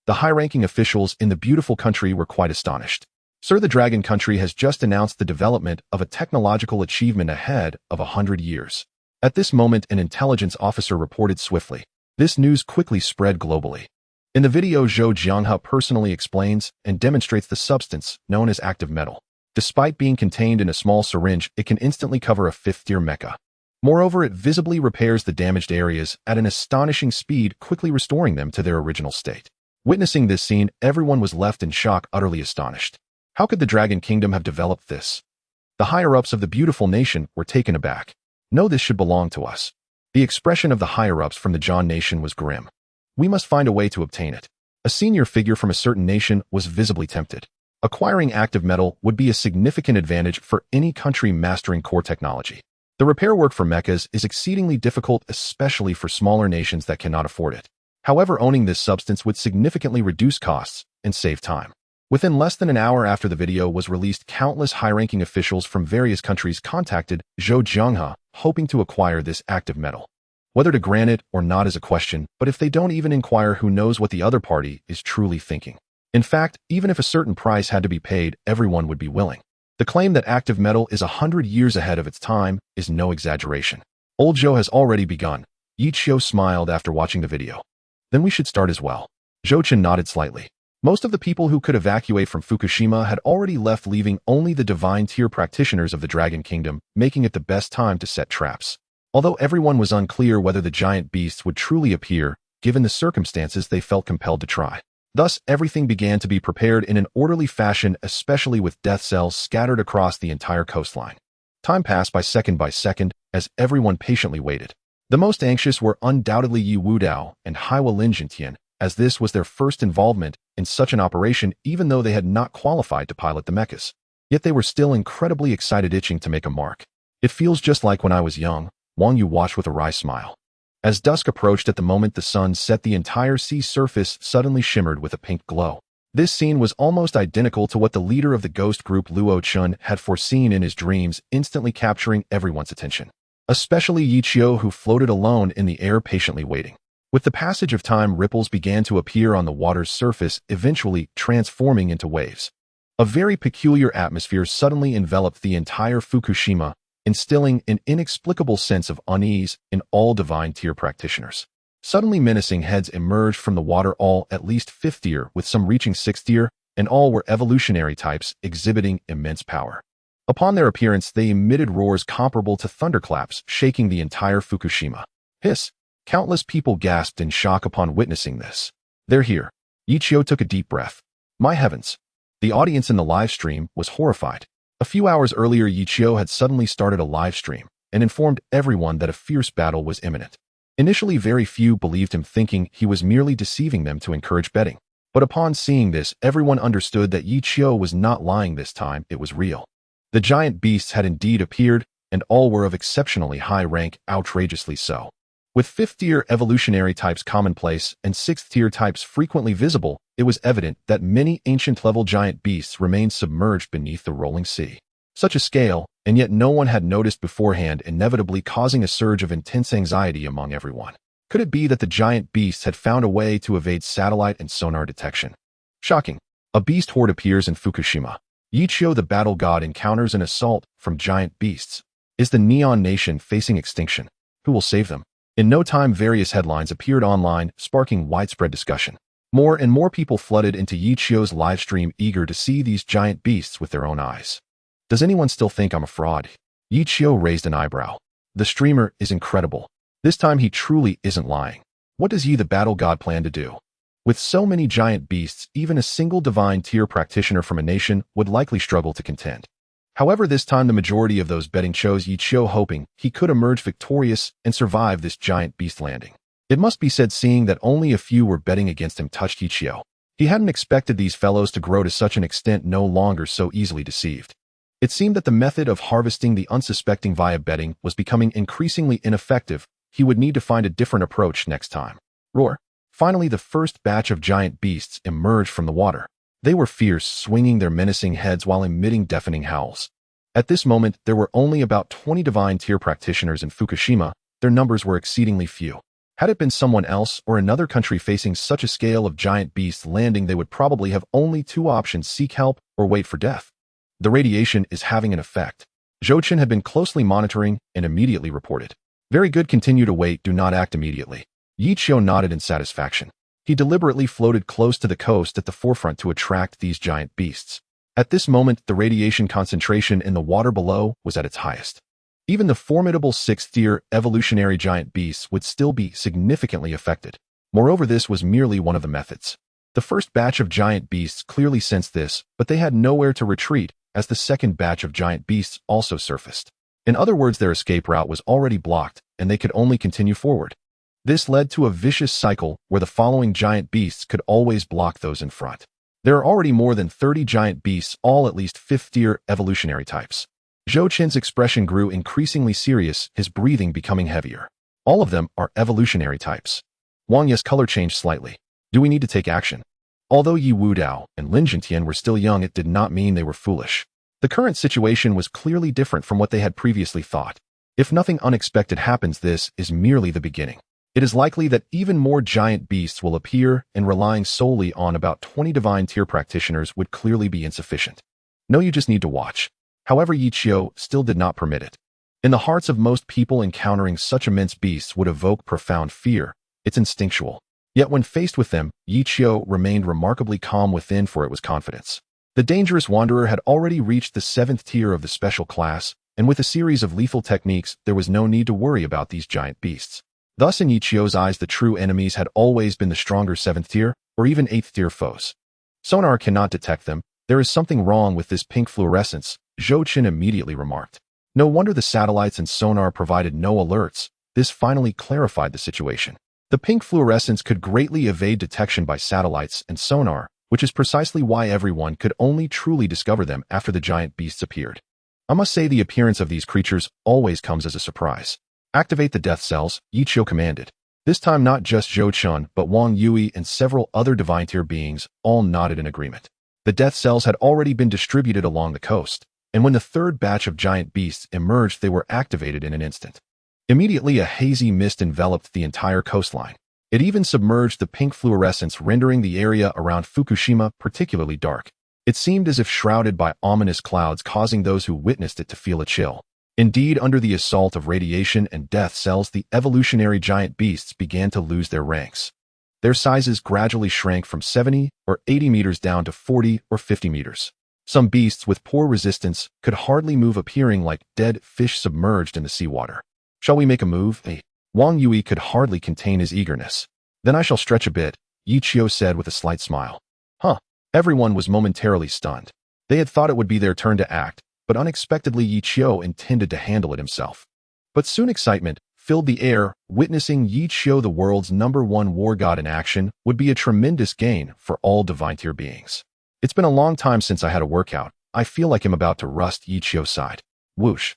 The high-ranking officials in the beautiful country were quite astonished. "Sir, the Dragon Country has just announced the development of a technological achievement ahead of 100 years. At this moment, an intelligence officer reported swiftly. This news quickly spread globally. In the video, Zhou Jianghe personally explains and demonstrates the substance known as active metal. Despite being contained in a small syringe, it can instantly cover a 5th-tier mecha. Moreover, it visibly repairs the damaged areas at an astonishing speed, quickly restoring them to their original state. Witnessing this scene, everyone was left in shock, utterly astonished. How could the Dragon Kingdom have developed this? The higher-ups of the beautiful nation were taken aback. No, this should belong to us. The expression of the higher-ups from the John nation was grim. We must find a way to obtain it. A senior figure from a certain nation was visibly tempted. Acquiring active metal would be a significant advantage for any country mastering core technology. The repair work for mechas is exceedingly difficult, especially for smaller nations that cannot afford it. However, owning this substance would significantly reduce costs and save time. Within less than an hour after the video was released, countless high-ranking officials from various countries contacted Zhou Jianghe, hoping to acquire this active metal. Whether to grant it or not is a question, but if they don't even inquire, who knows what the other party is truly thinking. In fact, even if a certain price had to be paid, everyone would be willing. The claim that active metal is 100 years ahead of its time is no exaggeration. Old Zhou has already begun. Yi Qiu smiled after watching the video. Then we should start as well. Zhou Chen nodded slightly. Most of the people who could evacuate from Fukushima had already left, leaving only the divine tier practitioners of the Dragon Kingdom, making it the best time to set traps. Although everyone was unclear whether the giant beasts would truly appear, given the circumstances, they felt compelled to try. Thus, everything began to be prepared in an orderly fashion, especially with death cells scattered across the entire coastline. Time passed by second as everyone patiently waited. The most anxious were undoubtedly Yi Wudao and Haiwa Linjintian, as this was their first involvement in such an operation, even though they had not qualified to pilot the mechas. Yet they were still incredibly excited, itching to make a mark. It feels just like when I was young, Wang Yu watched with a wry smile. As dusk approached, at the moment the sun set, the entire sea surface suddenly shimmered with a pink glow. This scene was almost identical to what the leader of the ghost group Luo Chun had foreseen in his dreams, instantly capturing everyone's attention. Especially Yi Qiu, who floated alone in the air, patiently waiting. With the passage of time, ripples began to appear on the water's surface, eventually transforming into waves. A very peculiar atmosphere suddenly enveloped the entire Fukushima, instilling an inexplicable sense of unease in all divine tier practitioners. Suddenly menacing heads emerged from the water, all at least 5th tier, with some reaching 6th tier, and all were evolutionary types exhibiting immense power. Upon their appearance, they emitted roars comparable to thunderclaps, shaking the entire Fukushima. Hiss! Countless people gasped in shock upon witnessing this. They're here. Yi Qiu took a deep breath. My heavens! The audience in the live stream was horrified. A few hours earlier, Yi Qiu had suddenly started a live stream and informed everyone that a fierce battle was imminent. Initially, very few believed him, thinking he was merely deceiving them to encourage betting. But upon seeing this, everyone understood that Yi Qiu was not lying this time, it was real. The giant beasts had indeed appeared, and all were of exceptionally high rank, outrageously so. With 5th tier evolutionary types commonplace and 6th tier types frequently visible, it was evident that many ancient-level giant beasts remained submerged beneath the rolling sea. Such a scale, and yet no one had noticed beforehand, inevitably causing a surge of intense anxiety among everyone. Could it be that the giant beasts had found a way to evade satellite and sonar detection? Shocking. A beast horde appears in Fukushima. Yi Qiu, the battle god, encounters an assault from giant beasts. Is the Neon Nation facing extinction? Who will save them? In no time, various headlines appeared online, sparking widespread discussion. More and more people flooded into Yi Qiu's livestream, eager to see these giant beasts with their own eyes. Does anyone still think I'm a fraud? Yi Qiu raised an eyebrow. The streamer is incredible. This time he truly isn't lying. What does Yi the battle god plan to do? With so many giant beasts, even a single divine tier practitioner from a nation would likely struggle to contend. However, this time the majority of those betting chose Yi Qiu, hoping he could emerge victorious and survive this giant beast landing. It must be said, seeing that only a few were betting against him touched Yi Qiu. He hadn't expected these fellows to grow to such an extent, no longer so easily deceived. It seemed that the method of harvesting the unsuspecting via betting was becoming increasingly ineffective. He would need to find a different approach next time. Roar! Finally, the first batch of giant beasts emerged from the water. They were fierce, swinging their menacing heads while emitting deafening howls. At this moment, there were only about 20 divine tier practitioners in Fukushima. Their numbers were exceedingly few. Had it been someone else or another country facing such a scale of giant beasts landing, they would probably have only two options: seek help or wait for death. The radiation is having an effect. Zhou Chen had been closely monitoring and immediately reported. Very good, continue to wait, do not act immediately. Yi Qiu nodded in satisfaction. He deliberately floated close to the coast at the forefront to attract these giant beasts. At this moment, the radiation concentration in the water below was at its highest. Even the formidable 6th-tier evolutionary giant beasts would still be significantly affected. Moreover, this was merely one of the methods. The first batch of giant beasts clearly sensed this, but they had nowhere to retreat, as the second batch of giant beasts also surfaced. In other words, their escape route was already blocked, and they could only continue forward. This led to a vicious cycle where the following giant beasts could always block those in front. There are already more than 30 giant beasts, all at least 5th-tier evolutionary types. Zhou Chen's expression grew increasingly serious, his breathing becoming heavier. All of them are evolutionary types. Wang Ye's color changed slightly. Do we need to take action? Although Yi Wudao and Lin Jintian were still young, it did not mean they were foolish. The current situation was clearly different from what they had previously thought. If nothing unexpected happens, this is merely the beginning. It is likely that even more giant beasts will appear, and relying solely on about 20 divine tier practitioners would clearly be insufficient. No, you just need to watch. However, Yi Qiu still did not permit it. In the hearts of most people, encountering such immense beasts would evoke profound fear. It's instinctual. Yet when faced with them, Yi Qiu remained remarkably calm within, for it was confidence. The dangerous wanderer had already reached the 7th tier of the special class, and with a series of lethal techniques, there was no need to worry about these giant beasts. Thus, in Yi Qiu's eyes, the true enemies had always been the stronger 7th tier, or even 8th tier foes. Sonar cannot detect them. There is something wrong with this pink fluorescence, Zhou Qin immediately remarked. No wonder the satellites and sonar provided no alerts. This finally clarified the situation. The pink fluorescence could greatly evade detection by satellites and sonar, which is precisely why everyone could only truly discover them after the giant beasts appeared. I must say the appearance of these creatures always comes as a surprise. Activate the death cells, Yi Qiu commanded. This time not just Zhou Chun, but Wang Yui and several other divine tier beings all nodded in agreement. The death cells had already been distributed along the coast, and when the third batch of giant beasts emerged, they were activated in an instant. Immediately, a hazy mist enveloped the entire coastline. It even submerged the pink fluorescence, rendering the area around Fukushima particularly dark. It seemed as if shrouded by ominous clouds, causing those who witnessed it to feel a chill. Indeed, under the assault of radiation and death cells, the evolutionary giant beasts began to lose their ranks. Their sizes gradually shrank from 70 or 80 meters down to 40 or 50 meters. Some beasts with poor resistance could hardly move, appearing like dead fish submerged in the seawater. Shall we make a move? Wang Yui could hardly contain his eagerness. Then I shall stretch a bit, Yi Qiu said with a slight smile. Huh. Everyone was momentarily stunned. They had thought it would be their turn to act, but unexpectedly Yi Qiu intended to handle it himself. But soon excitement filled the air. Witnessing Yi Qiu, the world's #1 war god, in action would be a tremendous gain for all divine tier beings. It's been a long time since I had a workout. I feel like I'm about to rust, Yi Qiu sighed. Whoosh.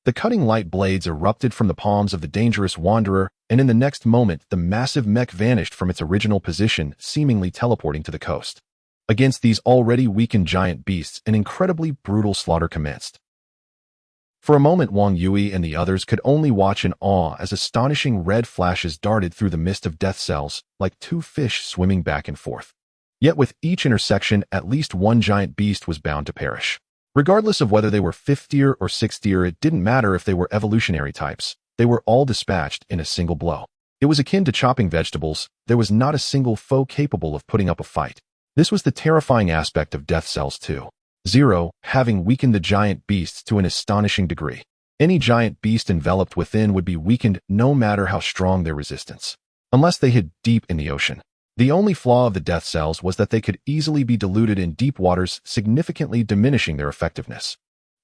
The cutting light blades erupted from the palms of the dangerous wanderer, and in the next moment the massive mech vanished from its original position, seemingly teleporting to the coast. Against these already weakened giant beasts, an incredibly brutal slaughter commenced. For a moment, Wang Yui and the others could only watch in awe as astonishing red flashes darted through the mist of death cells, like two fish swimming back and forth. Yet with each intersection, at least one giant beast was bound to perish. Regardless of whether they were 5th tier or 6th tier, it didn't matter if they were evolutionary types. They were all dispatched in a single blow. It was akin to chopping vegetables. There was not a single foe capable of putting up a fight. This was the terrifying aspect of death cells too. 0, having weakened the giant beasts to an astonishing degree. Any giant beast enveloped within would be weakened no matter how strong their resistance. Unless they hid deep in the ocean. The only flaw of the death cells was that they could easily be diluted in deep waters, significantly diminishing their effectiveness.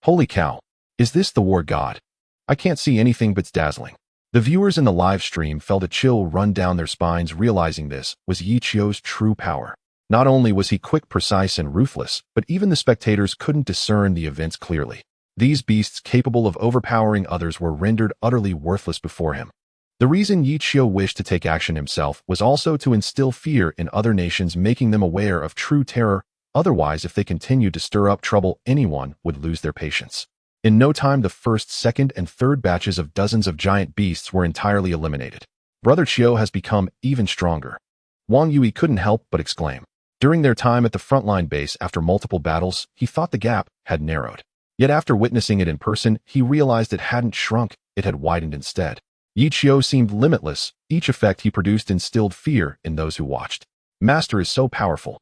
Holy cow! Is this the war god? I can't see anything but it's dazzling. The viewers in the live stream felt a chill run down their spines, realizing this was Yi Qiu's true power. Not only was he quick, precise, and ruthless, but even the spectators couldn't discern the events clearly. These beasts, capable of overpowering others, were rendered utterly worthless before him. The reason Yi Qiu wished to take action himself was also to instill fear in other nations, making them aware of true terror. Otherwise, if they continued to stir up trouble, anyone would lose their patience. In no time, the first, second, and third batches of dozens of giant beasts were entirely eliminated. Brother Qiu has become even stronger. Wang Yui couldn't help but exclaim. During their time at the frontline base after multiple battles, he thought the gap had narrowed. Yet after witnessing it in person, he realized it hadn't shrunk, it had widened instead. Yi Qiu seemed limitless. Each effect he produced instilled fear in those who watched. Master is so powerful.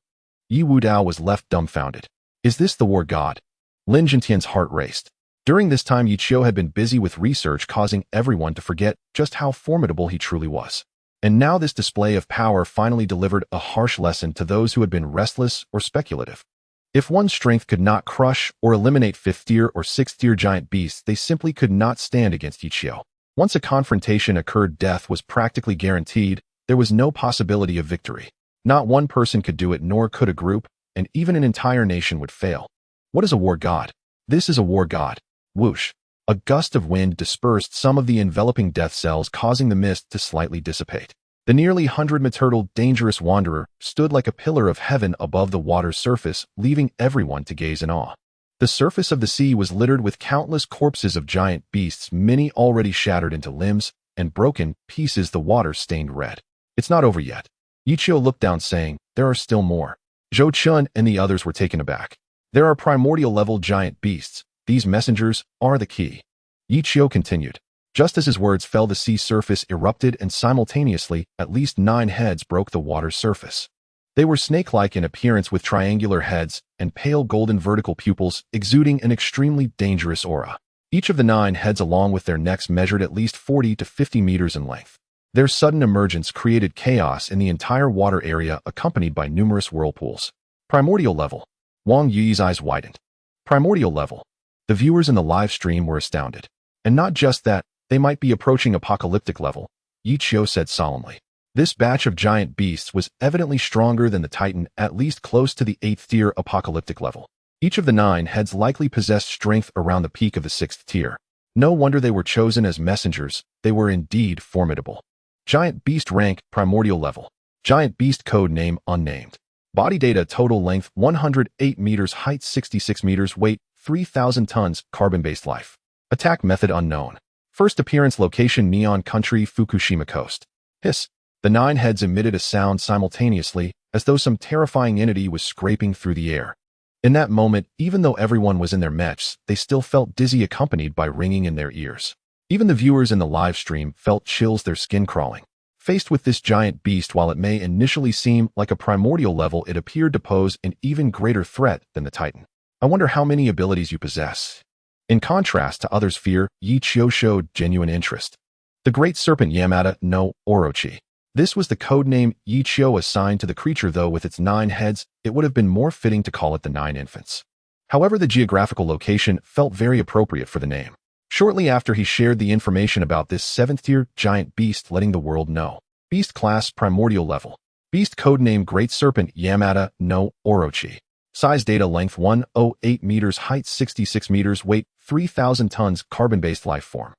Yi Wudao was left dumbfounded. Is this the war god? Lin Jintian's heart raced. During this time, Yi Qiu had been busy with research, causing everyone to forget just how formidable he truly was. And now this display of power finally delivered a harsh lesson to those who had been restless or speculative. If one's strength could not crush or eliminate 5th tier or 6th tier giant beasts, they simply could not stand against Yi Qiu. Once a confrontation occurred, death was practically guaranteed. There was no possibility of victory. Not one person could do it, nor could a group, and even an entire nation would fail. What is a war god? This is a war god. Whoosh. A gust of wind dispersed some of the enveloping death cells, causing the mist to slightly dissipate. The nearly 100-meter dangerous wanderer stood like a pillar of heaven above the water's surface, leaving everyone to gaze in awe. The surface of the sea was littered with countless corpses of giant beasts, many already shattered into limbs and broken pieces, the water stained red. It's not over yet. Yichio looked down, saying, "There are still more." Zhou Chun and the others were taken aback. "There are primordial-level giant beasts. These messengers are the key." Yichio continued. Just as his words fell, the sea surface erupted, and simultaneously, at least 9 heads broke the water's surface. They were snake-like in appearance, with triangular heads and pale golden vertical pupils, exuding an extremely dangerous aura. Each of the 9 heads, along with their necks, measured at least 40 to 50 meters in length. Their sudden emergence created chaos in the entire water area, accompanied by numerous whirlpools. Primordial level. Wang Yi's eyes widened. Primordial level. The viewers in the live stream were astounded. And not just that, they might be approaching apocalyptic level, Yichio said solemnly. This batch of giant beasts was evidently stronger than the Titan, at least close to the 8th tier apocalyptic level. Each of the 9 heads likely possessed strength around the peak of the 6th tier. No wonder they were chosen as messengers. They were indeed formidable. Giant beast rank, primordial level. Giant beast code name, unnamed. Body data, total length 108 meters, height 66 meters, weight 3,000 tons, carbon-based life. Attack method unknown. First appearance location, Neon Country, Fukushima Coast. Hiss. The 9 heads emitted a sound simultaneously, as though some terrifying entity was scraping through the air. In that moment, even though everyone was in their mechs, they still felt dizzy, accompanied by ringing in their ears. Even the viewers in the live stream felt chills, their skin crawling. Faced with this giant beast, while it may initially seem like a primordial level, it appeared to pose an even greater threat than the Titan. "I wonder how many abilities you possess." In contrast to others' fear, Yichio showed genuine interest. The great serpent Yamada no Orochi. This was the codename Yichio assigned to the creature, though with its 9 heads, it would have been more fitting to call it the 9 infants. However, the geographical location felt very appropriate for the name. Shortly after, he shared the information about this 7th-tier giant beast, letting the world know. Beast class, primordial level. Beast codename Great Serpent Yamada no Orochi. Size data, length 108 meters, height 66 meters, weight 3,000 tons, carbon-based life form.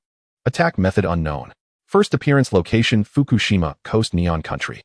Attack method unknown. First appearance location, Fukushima Coast, Neon Country.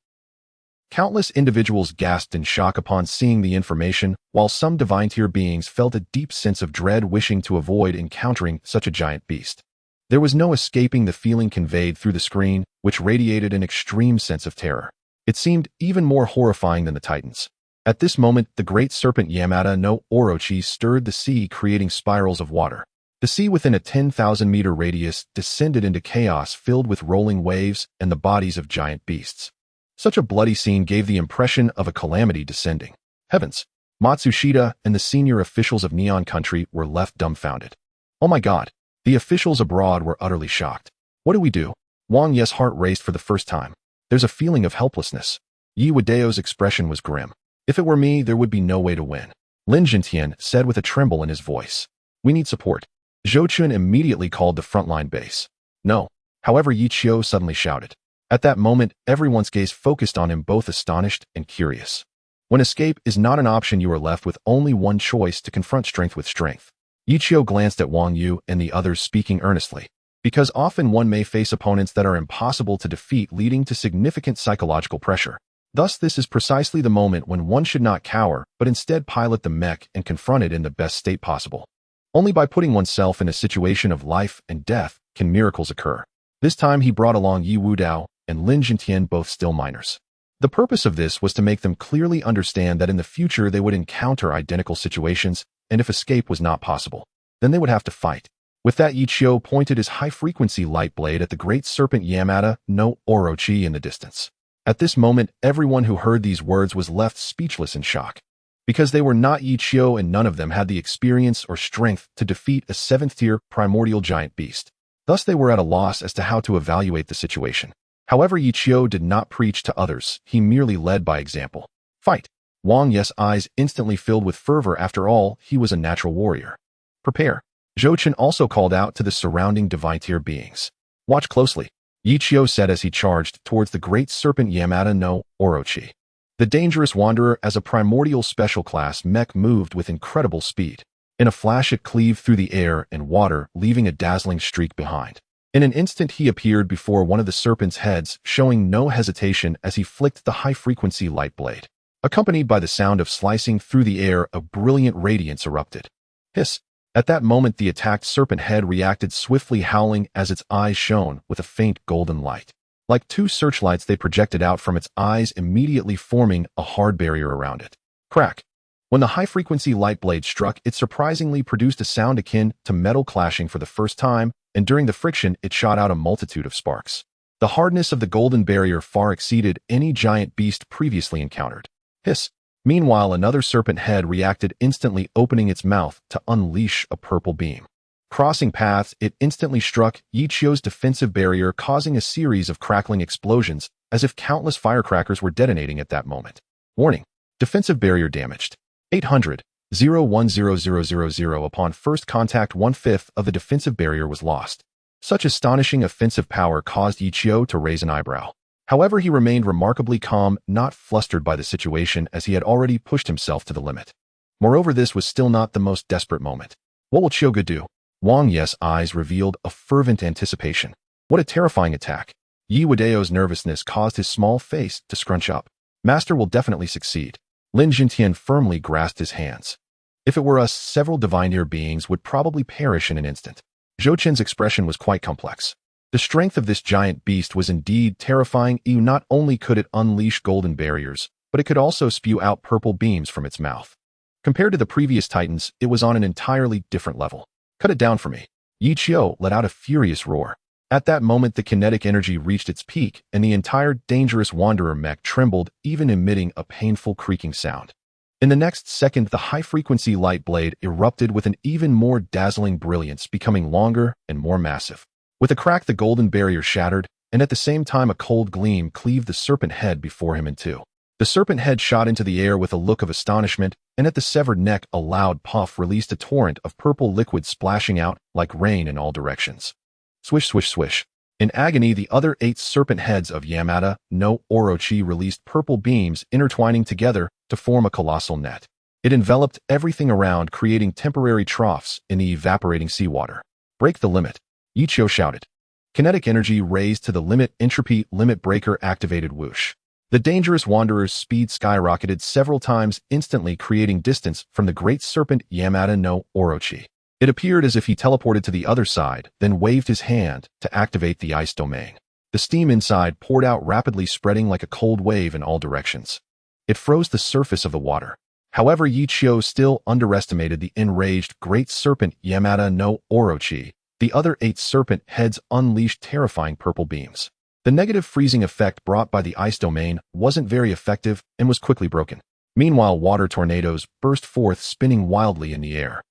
Countless individuals gasped in shock upon seeing the information, while some divine-tier beings felt a deep sense of dread, wishing to avoid encountering such a giant beast. There was no escaping the feeling conveyed through the screen, which radiated an extreme sense of terror. It seemed even more horrifying than the Titans. At this moment, the great serpent Yamada no Orochi stirred the sea, creating spirals of water. The sea within a 10,000-meter radius descended into chaos, filled with rolling waves and the bodies of giant beasts. Such a bloody scene gave the impression of a calamity descending. Heavens! Matsushita and the senior officials of Neon Country were left dumbfounded. "Oh my god!" The officials abroad were utterly shocked. "What do we do?" Wang Ye's heart raced for the first time. There's a feeling of helplessness. Yi Wadeo's expression was grim. "If it were me, there would be no way to win," Lin Jintian said with a tremble in his voice. "We need support." Zhou Chun immediately called the frontline base. "No." However, Yichio suddenly shouted. At that moment, everyone's gaze focused on him, both astonished and curious. When escape is not an option, you are left with only one choice: to confront strength with strength. Yichio glanced at Wang Yu and the others, speaking earnestly. Because often one may face opponents that are impossible to defeat, leading to significant psychological pressure. Thus, this is precisely the moment when one should not cower, but instead pilot the mech and confront it in the best state possible. Only by putting oneself in a situation of life and death can miracles occur. This time he brought along Yi Wudao and Lin Jintian, both still minors. The purpose of this was to make them clearly understand that in the future they would encounter identical situations, and if escape was not possible, then they would have to fight. With that, Yichio pointed his high-frequency light blade at the great serpent Yamada no Orochi in the distance. At this moment, everyone who heard these words was left speechless in shock. Because they were not Yichio, and none of them had the experience or strength to defeat a 7th-tier primordial giant beast. Thus they were at a loss as to how to evaluate the situation. However, Yichio did not preach to others, he merely led by example. "Fight!" Wang Ye's eyes instantly filled with fervor. After all, he was a natural warrior. "Prepare!" Zhou Chun also called out to the surrounding divine-tier beings. "Watch closely," Yichio said as he charged towards the great serpent Yamada no Orochi. The dangerous wanderer, as a primordial special class mech, moved with incredible speed. In a flash, it cleaved through the air and water, leaving a dazzling streak behind. In an instant he appeared before one of the serpent's heads, showing no hesitation as he flicked the high-frequency light blade. Accompanied by the sound of slicing through the air, a brilliant radiance erupted. Hiss! At that moment the attacked serpent head reacted swiftly, howling as its eyes shone with a faint golden light. Like two searchlights they projected out from its eyes, immediately forming a hard barrier around it. Crack! When the high-frequency light blade struck, it surprisingly produced a sound akin to metal clashing for the first time, and during the friction it shot out a multitude of sparks. The hardness of the golden barrier far exceeded any giant beast previously encountered. Hiss! Meanwhile, another serpent head reacted instantly, opening its mouth to unleash a purple beam. Crossing paths, it instantly struck Yichio's defensive barrier, causing a series of crackling explosions, as if countless firecrackers were detonating at that moment. Warning! Defensive barrier damaged. 800,010,000. Upon first contact, 1/5 of the defensive barrier was lost. Such astonishing offensive power caused Yichio to raise an eyebrow. However, he remained remarkably calm, not flustered by the situation, as he had already pushed himself to the limit. Moreover, this was still not the most desperate moment. What will Chioga do? Wang Ye's eyes revealed a fervent anticipation. What a terrifying attack! Yi Wadeo's nervousness caused his small face to scrunch up. Master will definitely succeed. Lin Jintian firmly grasped his hands. If it were us, several divine-ear beings would probably perish in an instant. Zhou Qin's expression was quite complex. The strength of this giant beast was indeed terrifying. Not only could it unleash golden barriers, but it could also spew out purple beams from its mouth. Compared to the previous titans, it was on an entirely different level. Cut it down for me. Yichio let out a furious roar. At that moment, the kinetic energy reached its peak, and the entire dangerous wanderer mech trembled, even emitting a painful creaking sound. In the next second, the high-frequency light blade erupted with an even more dazzling brilliance, becoming longer and more massive. With a crack, the golden barrier shattered, and at the same time a cold gleam cleaved the serpent head before him in two. The serpent head shot into the air with a look of astonishment, and at the severed neck a loud puff released a torrent of purple liquid splashing out like rain in all directions. Swish, swish, swish. In agony, the other 8 serpent heads of Yamada no Orochi released purple beams intertwining together to form a colossal net. It enveloped everything around, creating temporary troughs in the evaporating seawater. Break the limit. Yichio shouted. Kinetic energy raised to the limit, entropy limit breaker activated. Whoosh. The dangerous wanderer's speed skyrocketed several times, instantly creating distance from the great serpent Yamada no Orochi. It appeared as if he teleported to the other side, then waved his hand to activate the ice domain. The steam inside poured out rapidly, spreading like a cold wave in all directions. It froze the surface of the water. However, Yichio still underestimated the enraged great serpent Yamada no Orochi. The other 8 serpent heads unleashed terrifying purple beams. The negative freezing effect brought by the ice domain wasn't very effective and was quickly broken. Meanwhile, water tornadoes burst forth, spinning wildly in the air.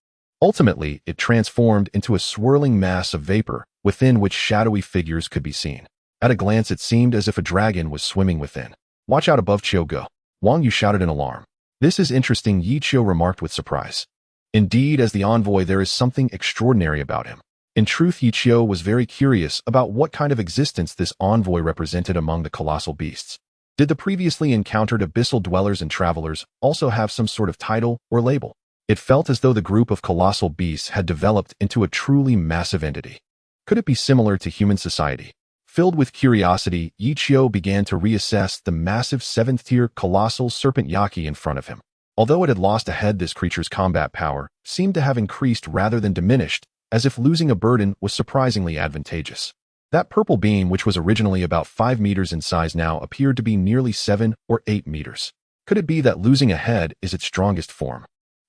Ultimately, it transformed into a swirling mass of vapor, within which shadowy figures could be seen. At a glance, it seemed as if a dragon was swimming within. Watch out above, Chioga. Wang Yu shouted in alarm. This is interesting, Yichio remarked with surprise. Indeed, as the envoy, there is something extraordinary about him. In truth, Yichio was very curious about what kind of existence this envoy represented among the colossal beasts. Did the previously encountered abyssal dwellers and travelers also have some sort of title or label? It felt as though the group of colossal beasts had developed into a truly massive entity. Could it be similar to human society? Filled with curiosity, Yichio began to reassess the massive 7th-tier colossal serpent Yaki in front of him. Although it had lost a head, this creature's combat power seemed to have increased rather than diminished, as if losing a burden was surprisingly advantageous. That purple beam, which was originally about 5 meters in size, now appeared to be nearly 7 or 8 meters. Could it be that losing a head is its strongest form?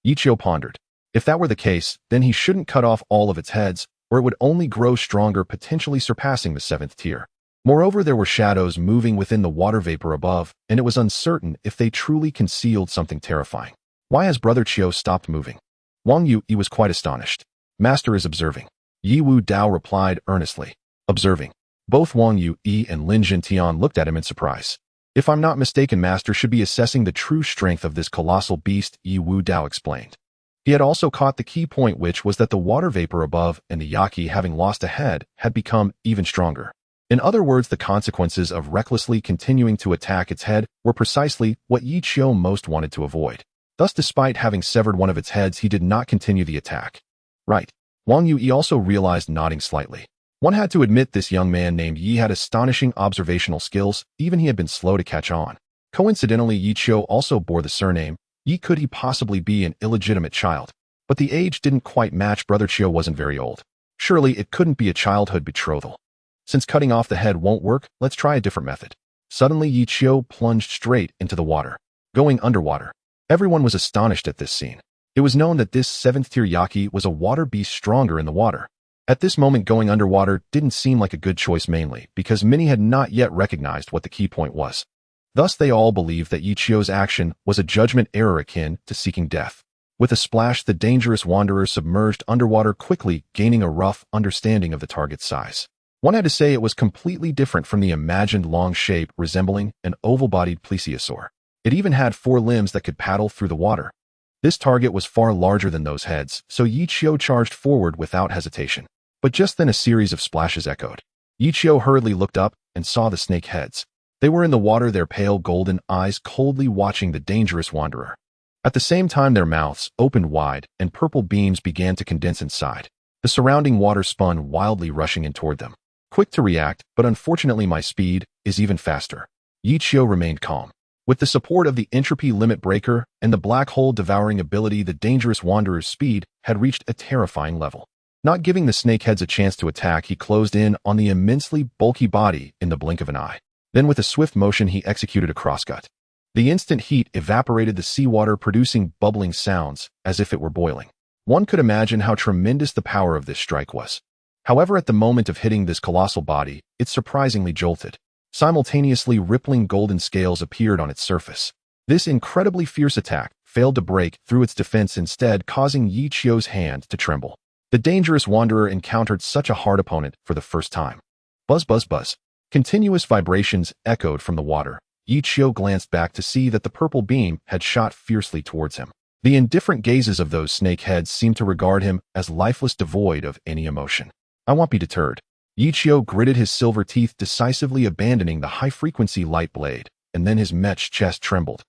Yichio pondered. If that were the case, then he shouldn't cut off all of its heads, or it would only grow stronger, potentially surpassing the 7th tier. Moreover, there were shadows moving within the water vapor above, and it was uncertain if they truly concealed something terrifying. Why has Brother Chio stopped moving? Wang Yu was quite astonished. Master is observing. Yi Wu Dao replied earnestly. Observing. Both Wang Yu and Lin Jintian looked at him in surprise. If I'm not mistaken, Master should be assessing the true strength of this colossal beast, Yi Wu Dao explained. He had also caught the key point, which was that the water vapor above and the Yaki, having lost a head, had become even stronger. In other words, the consequences of recklessly continuing to attack its head were precisely what Yichio most wanted to avoid. Thus, despite having severed one of its heads, he did not continue the attack. Right. Wang Yu also realized, nodding slightly. One had to admit this young man named Yi had astonishing observational skills, even he had been slow to catch on. Coincidentally, Yi Qiu also bore the surname. Yi could he possibly be an illegitimate child? But the age didn't quite match. Brother Qiu wasn't very old. Surely it couldn't be a childhood betrothal. Since cutting off the head won't work, let's try a different method. Suddenly Yi Qiu plunged straight into the water, going underwater. Everyone was astonished at this scene. It was known that this 7th-tier Yaki was a water beast stronger in the water. At this moment, going underwater didn't seem like a good choice, mainly because many had not yet recognized what the key point was. Thus they all believed that Yi Qiu's action was a judgment error akin to seeking death. With a splash, the dangerous wanderer submerged underwater, quickly gaining a rough understanding of the target's size. One had to say it was completely different from the imagined long shape resembling an oval-bodied plesiosaur. It even had 4 limbs that could paddle through the water. This target was far larger than those heads, so Yi Qiu charged forward without hesitation. But just then a series of splashes echoed. Yi Qiu hurriedly looked up and saw the snake heads. They were in the water, their pale golden eyes coldly watching the dangerous wanderer. At the same time, their mouths opened wide and purple beams began to condense inside. The surrounding water spun wildly, rushing in toward them. Quick to react, but unfortunately my speed is even faster. Yi Qiu remained calm. With the support of the entropy limit breaker and the black hole devouring ability, the dangerous wanderer's speed had reached a terrifying level. Not giving the snakeheads a chance to attack, he closed in on the immensely bulky body in the blink of an eye. Then with a swift motion he executed a crosscut. The instant heat evaporated the seawater, producing bubbling sounds as if it were boiling. One could imagine how tremendous the power of this strike was. However, at the moment of hitting this colossal body, it surprisingly jolted. Simultaneously, rippling golden scales appeared on its surface. This incredibly fierce attack failed to break through its defense, instead causing Yi Qiu's hand to tremble. The dangerous wanderer encountered such a hard opponent for the first time. Buzz, buzz, buzz. Continuous vibrations echoed from the water. Yi Qiu glanced back to see that the purple beam had shot fiercely towards him. The indifferent gazes of those snake heads seemed to regard him as lifeless, devoid of any emotion. I won't be deterred. Yi Qiu gritted his silver teeth, decisively abandoning the high-frequency light blade, and then his mech's chest trembled.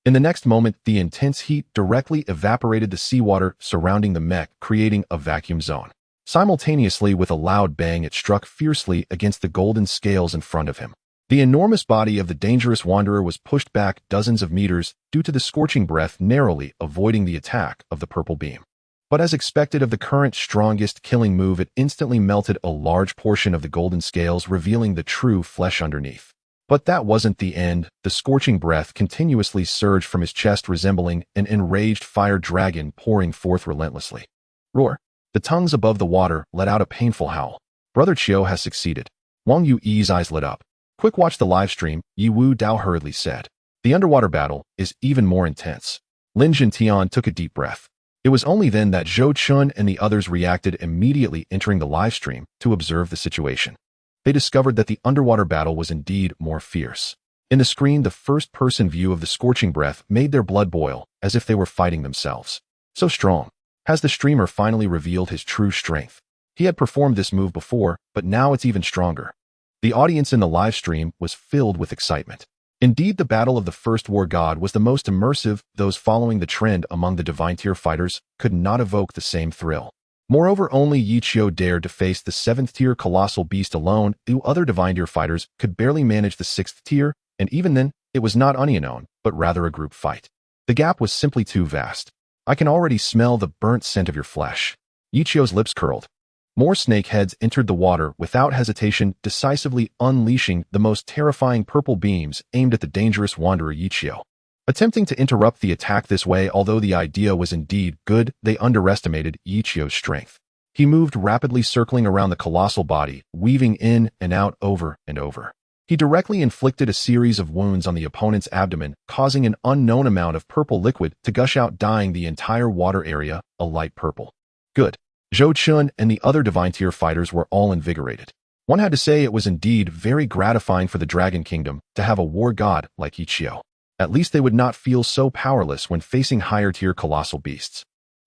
In the next moment, the intense heat directly evaporated the seawater surrounding the mech, creating a vacuum zone. Simultaneously, with a loud bang, it struck fiercely against the golden scales in front of him. The enormous body of the dangerous wanderer was pushed back dozens of meters due to the scorching breath, narrowly avoiding the attack of the purple beam. But as expected of the current strongest killing move, it instantly melted a large portion of the golden scales, revealing the true flesh underneath. But that wasn't the end. The scorching breath continuously surged from his chest, resembling an enraged fire dragon pouring forth relentlessly. Roar! The tongues above the water let out a painful howl. Brother Qiu has succeeded. Wang Yu's eyes lit up. Quick, watch the live stream, Yi Wu Dao hurriedly said. The underwater battle is even more intense. Lin Jintian took a deep breath. It was only then that Zhou Chun and the others reacted, immediately entering the live stream to observe the situation. They discovered that the underwater battle was indeed more fierce. In the screen, the first-person view of the scorching breath made their blood boil, as if they were fighting themselves. So strong. Has the streamer finally revealed his true strength? He had performed this move before, but now it's even stronger. The audience in the live stream was filled with excitement. Indeed, the battle of the first war god was the most immersive. Those following the trend among the divine tier fighters could not evoke the same thrill. Moreover, only Yi Qiu dared to face the 7th tier colossal beast alone. The other divine tier fighters could barely manage the 6th tier, and even then, it was not unknown, but rather a group fight. The gap was simply too vast. I can already smell the burnt scent of your flesh. Yi Qiu's lips curled. More snakeheads entered the water without hesitation, decisively unleashing the most terrifying purple beams aimed at the dangerous wanderer Yi Qiu. Attempting to interrupt the attack this way, although the idea was indeed good, they underestimated Yi Qiu's strength. He moved rapidly, circling around the colossal body, weaving in and out over and over. He directly inflicted a series of wounds on the opponent's abdomen, causing an unknown amount of purple liquid to gush out, dyeing the entire water area a light purple. Good. Zhou Chun and the other divine tier fighters were all invigorated. One had to say it was indeed very gratifying for the Dragon Kingdom to have a war god like Yi Qiu. At least they would not feel so powerless when facing higher tier colossal beasts.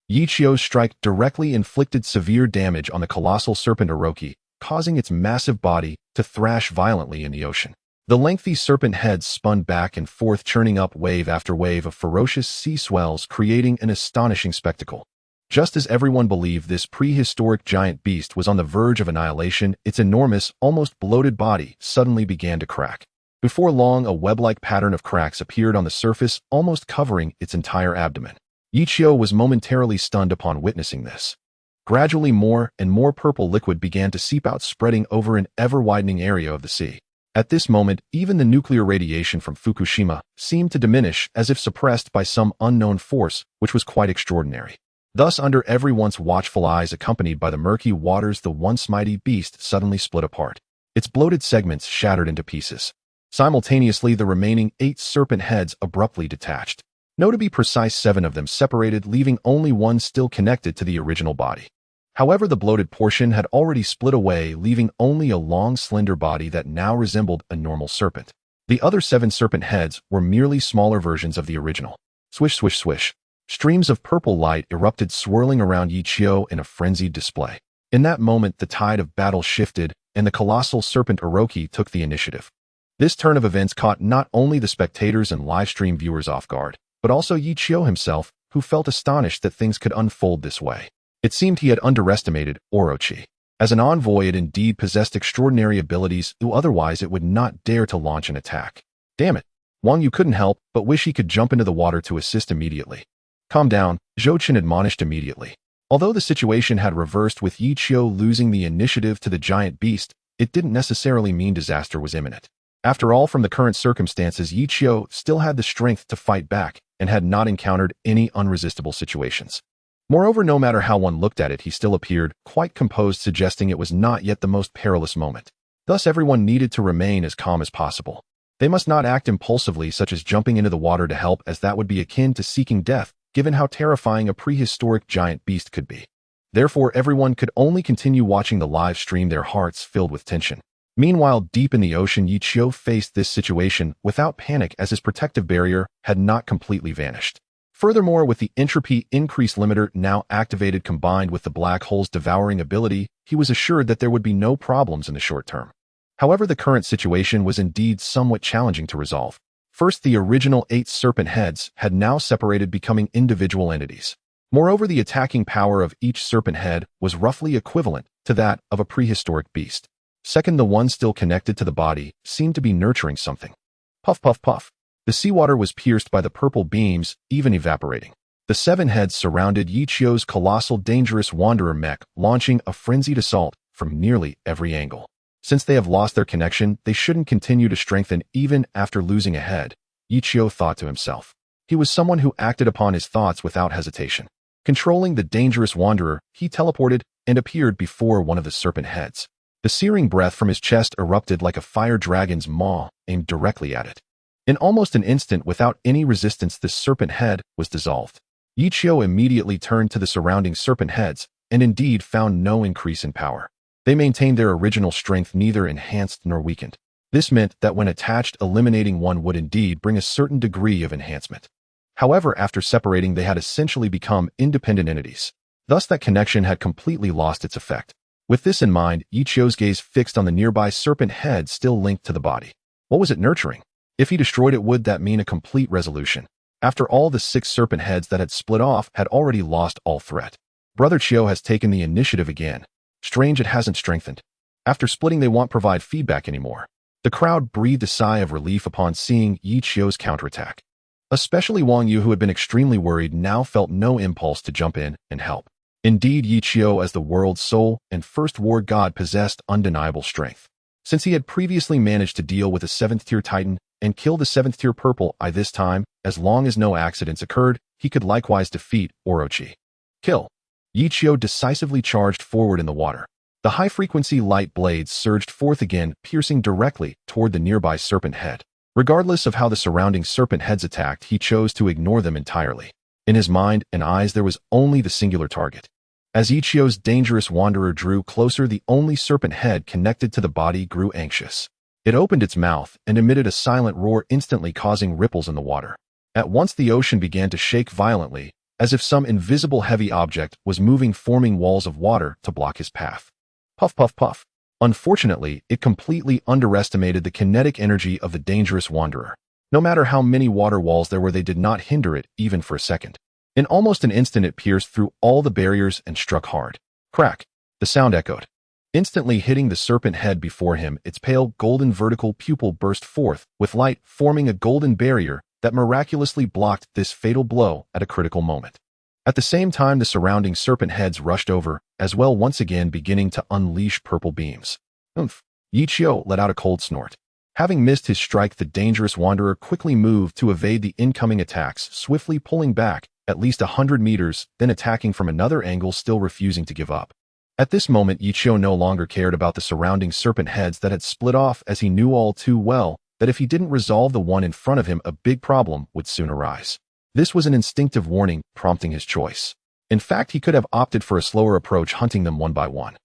Yi Qiu's strike directly inflicted severe damage on the colossal serpent Orochi, causing its massive body to thrash violently in the ocean. The lengthy serpent head spun back and forth, churning up wave after wave of ferocious sea swells, creating an astonishing spectacle. Just as everyone believed this prehistoric giant beast was on the verge of annihilation, its enormous, almost bloated body suddenly began to crack. Before long, a web-like pattern of cracks appeared on the surface, almost covering its entire abdomen. Ichio was momentarily stunned upon witnessing this. Gradually, more and more purple liquid began to seep out, spreading over an ever-widening area of the sea. At this moment, even the nuclear radiation from Fukushima seemed to diminish, as if suppressed by some unknown force, which was quite extraordinary. Thus, under everyone's watchful eyes, accompanied by the murky waters, the once mighty beast suddenly split apart. Its bloated segments shattered into pieces. Simultaneously, the remaining 8 serpent heads abruptly detached. No, to be precise, 7 of them separated, leaving only one still connected to the original body. However, the bloated portion had already split away, leaving only a long, slender body that now resembled a normal serpent. The other 7 serpent heads were merely smaller versions of the original. Swish, swish, swish. Streams of purple light erupted, swirling around Ichio in a frenzied display. In that moment, the tide of battle shifted, and the colossal serpent Orochi took the initiative. This turn of events caught not only the spectators and livestream viewers off guard, but also Ichio himself, who felt astonished that things could unfold this way. It seemed he had underestimated Orochi. As an envoy, it indeed possessed extraordinary abilities, though otherwise it would not dare to launch an attack. Damn it. Wang Yu couldn't help but wish he could jump into the water to assist immediately. Calm down, Zhou-Chen admonished immediately. Although the situation had reversed with Ichio losing the initiative to the giant beast, it didn't necessarily mean disaster was imminent. After all, from the current circumstances, Ichio still had the strength to fight back and had not encountered any unresistible situations. Moreover, no matter how one looked at it, he still appeared quite composed, suggesting it was not yet the most perilous moment. Thus, everyone needed to remain as calm as possible. They must not act impulsively, such as jumping into the water to help, as that would be akin to seeking death, given how terrifying a prehistoric giant beast could be. Therefore, everyone could only continue watching the live stream, their hearts filled with tension. Meanwhile, deep in the ocean, Ichio faced this situation without panic, as his protective barrier had not completely vanished. Furthermore, with the entropy increase limiter now activated combined with the black hole's devouring ability, he was assured that there would be no problems in the short term. However, the current situation was indeed somewhat challenging to resolve. First, the original 8 serpent heads had now separated, becoming individual entities. Moreover, the attacking power of each serpent head was roughly equivalent to that of a prehistoric beast. Second, the one still connected to the body seemed to be nurturing something. Puff, puff, puff. The seawater was pierced by the purple beams, even evaporating. The 7 heads surrounded Ichio's colossal dangerous wanderer mech, launching a frenzied assault from nearly every angle. Since they have lost their connection, they shouldn't continue to strengthen even after losing a head, Ichio thought to himself. He was someone who acted upon his thoughts without hesitation. Controlling the dangerous wanderer, he teleported and appeared before one of the serpent heads. The searing breath from his chest erupted like a fire dragon's maw, aimed directly at it. In almost an instant, without any resistance, the serpent head was dissolved. Ichio immediately turned to the surrounding serpent heads, and indeed found no increase in power. They maintained their original strength, neither enhanced nor weakened. This meant that when attached, eliminating one would indeed bring a certain degree of enhancement. However, after separating, they had essentially become independent entities. Thus, that connection had completely lost its effect. With this in mind, Ichio's gaze fixed on the nearby serpent head still linked to the body. What was it nurturing? If he destroyed it, would that mean a complete resolution? After all, the 6 serpent heads that had split off had already lost all threat. Brother Chio has taken the initiative again. Strange it hasn't strengthened. After splitting, they won't provide feedback anymore. The crowd breathed a sigh of relief upon seeing Ichio's counterattack. Especially Wang Yu, who had been extremely worried, now felt no impulse to jump in and help. Indeed, Ichio, as the world's soul and first war god, possessed undeniable strength. Since he had previously managed to deal with a 7th-tier titan and kill the 7th-tier purple eye, this time, as long as no accidents occurred, he could likewise defeat Orochi. Kill. Ichio decisively charged forward in the water. The high-frequency light blades surged forth again, piercing directly toward the nearby serpent head. Regardless of how the surrounding serpent heads attacked, he chose to ignore them entirely. In his mind and eyes, there was only the singular target. As Ichio's dangerous wanderer drew closer, the only serpent head connected to the body grew anxious. It opened its mouth and emitted a silent roar, instantly causing ripples in the water. At once, the ocean began to shake violently, as if some invisible heavy object was moving, forming walls of water to block his path. Puff, puff, puff. Unfortunately, it completely underestimated the kinetic energy of the dangerous wanderer. No matter how many water walls there were, they did not hinder it even for a second. In almost an instant it pierced through all the barriers and struck hard. Crack! The sound echoed. Instantly hitting the serpent head before him, its pale golden vertical pupil burst forth, with light forming a golden barrier that miraculously blocked this fatal blow at a critical moment. At the same time, the surrounding serpent heads rushed over, as well, once again beginning to unleash purple beams. Oomph! Yi Qiu let out a cold snort. Having missed his strike, the dangerous wanderer quickly moved to evade the incoming attacks, swiftly pulling back at least 100 meters, then attacking from another angle, still refusing to give up. At this moment, Yi Qiu no longer cared about the surrounding serpent heads that had split off, as he knew all too well that if he didn't resolve the one in front of him, a big problem would soon arise. This was an instinctive warning, prompting his choice. In fact, he could have opted for a slower approach, hunting them one by one.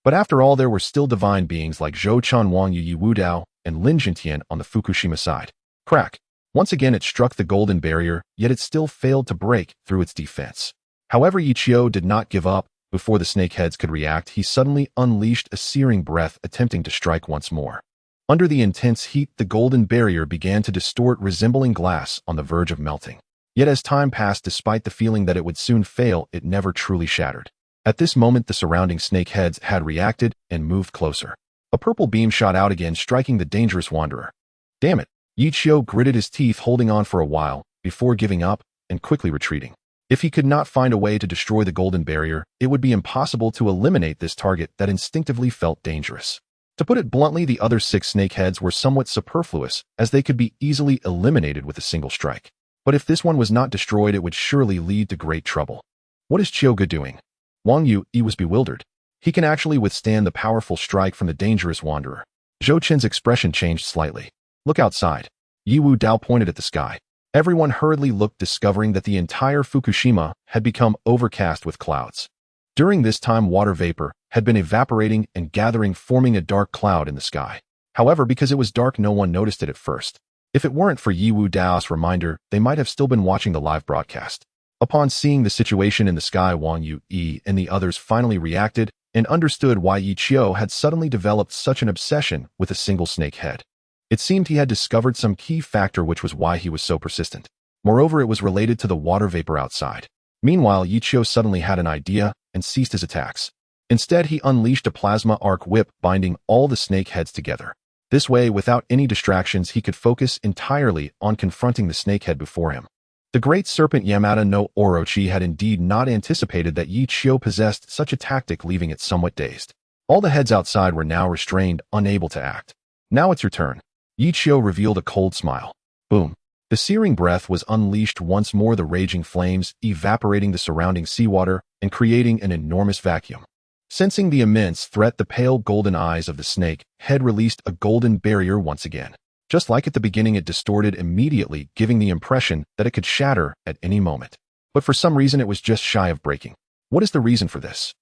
But after all, there were still divine beings like Zhou Chen Wang Yu Yi Wu Dao and Lin Jintian on the Fukushima side. Crack! Once again it struck the golden barrier, yet it still failed to break through its defense. However, Yi Qiu did not give up. Before the snakeheads could react, he suddenly unleashed a searing breath, attempting to strike once more. Under the intense heat, the golden barrier began to distort, resembling glass on the verge of melting. Yet as time passed, despite the feeling that it would soon fail, it never truly shattered. At this moment, the surrounding snakeheads had reacted and moved closer. A purple beam shot out again, striking the dangerous wanderer. Damn it! Yi Qiu gritted his teeth, holding on for a while before giving up and quickly retreating. If he could not find a way to destroy the golden barrier, it would be impossible to eliminate this target that instinctively felt dangerous. To put it bluntly, the other 6 snakeheads were somewhat superfluous, as they could be easily eliminated with a single strike. But if this one was not destroyed, it would surely lead to great trouble. What is Qiu doing? Wang Yu was bewildered. He can actually withstand the powerful strike from the dangerous wanderer. Zhou Qin's expression changed slightly. Look outside. Yi Wu Dao pointed at the sky. Everyone hurriedly looked, discovering that the entire Fukushima had become overcast with clouds. During this time, water vapor had been evaporating and gathering, forming a dark cloud in the sky. However, because it was dark, no one noticed it at first. If it weren't for Yi Wu Dao's reminder, they might have still been watching the live broadcast. Upon seeing the situation in the sky, Wang Yu and the others finally reacted and understood why Yi Qiu had suddenly developed such an obsession with a single snake head. It seemed he had discovered some key factor, which was why he was so persistent. Moreover, it was related to the water vapor outside. Meanwhile, Yi Qiu suddenly had an idea and ceased his attacks. Instead, he unleashed a plasma arc whip, binding all the snake heads together. This way, without any distractions, he could focus entirely on confronting the snakehead before him. The great serpent Yamada no Orochi had indeed not anticipated that Yi Qiu possessed such a tactic, leaving it somewhat dazed. All the heads outside were now restrained, unable to act. Now it's your turn. Yi Qiu revealed a cold smile. Boom. The searing breath was unleashed once more, the raging flames evaporating the surrounding seawater and creating an enormous vacuum. Sensing the immense threat, the pale golden eyes of the snake head released a golden barrier once again. Just like at the beginning, it distorted immediately, giving the impression that it could shatter at any moment. But for some reason, it was just shy of breaking. What is the reason for this?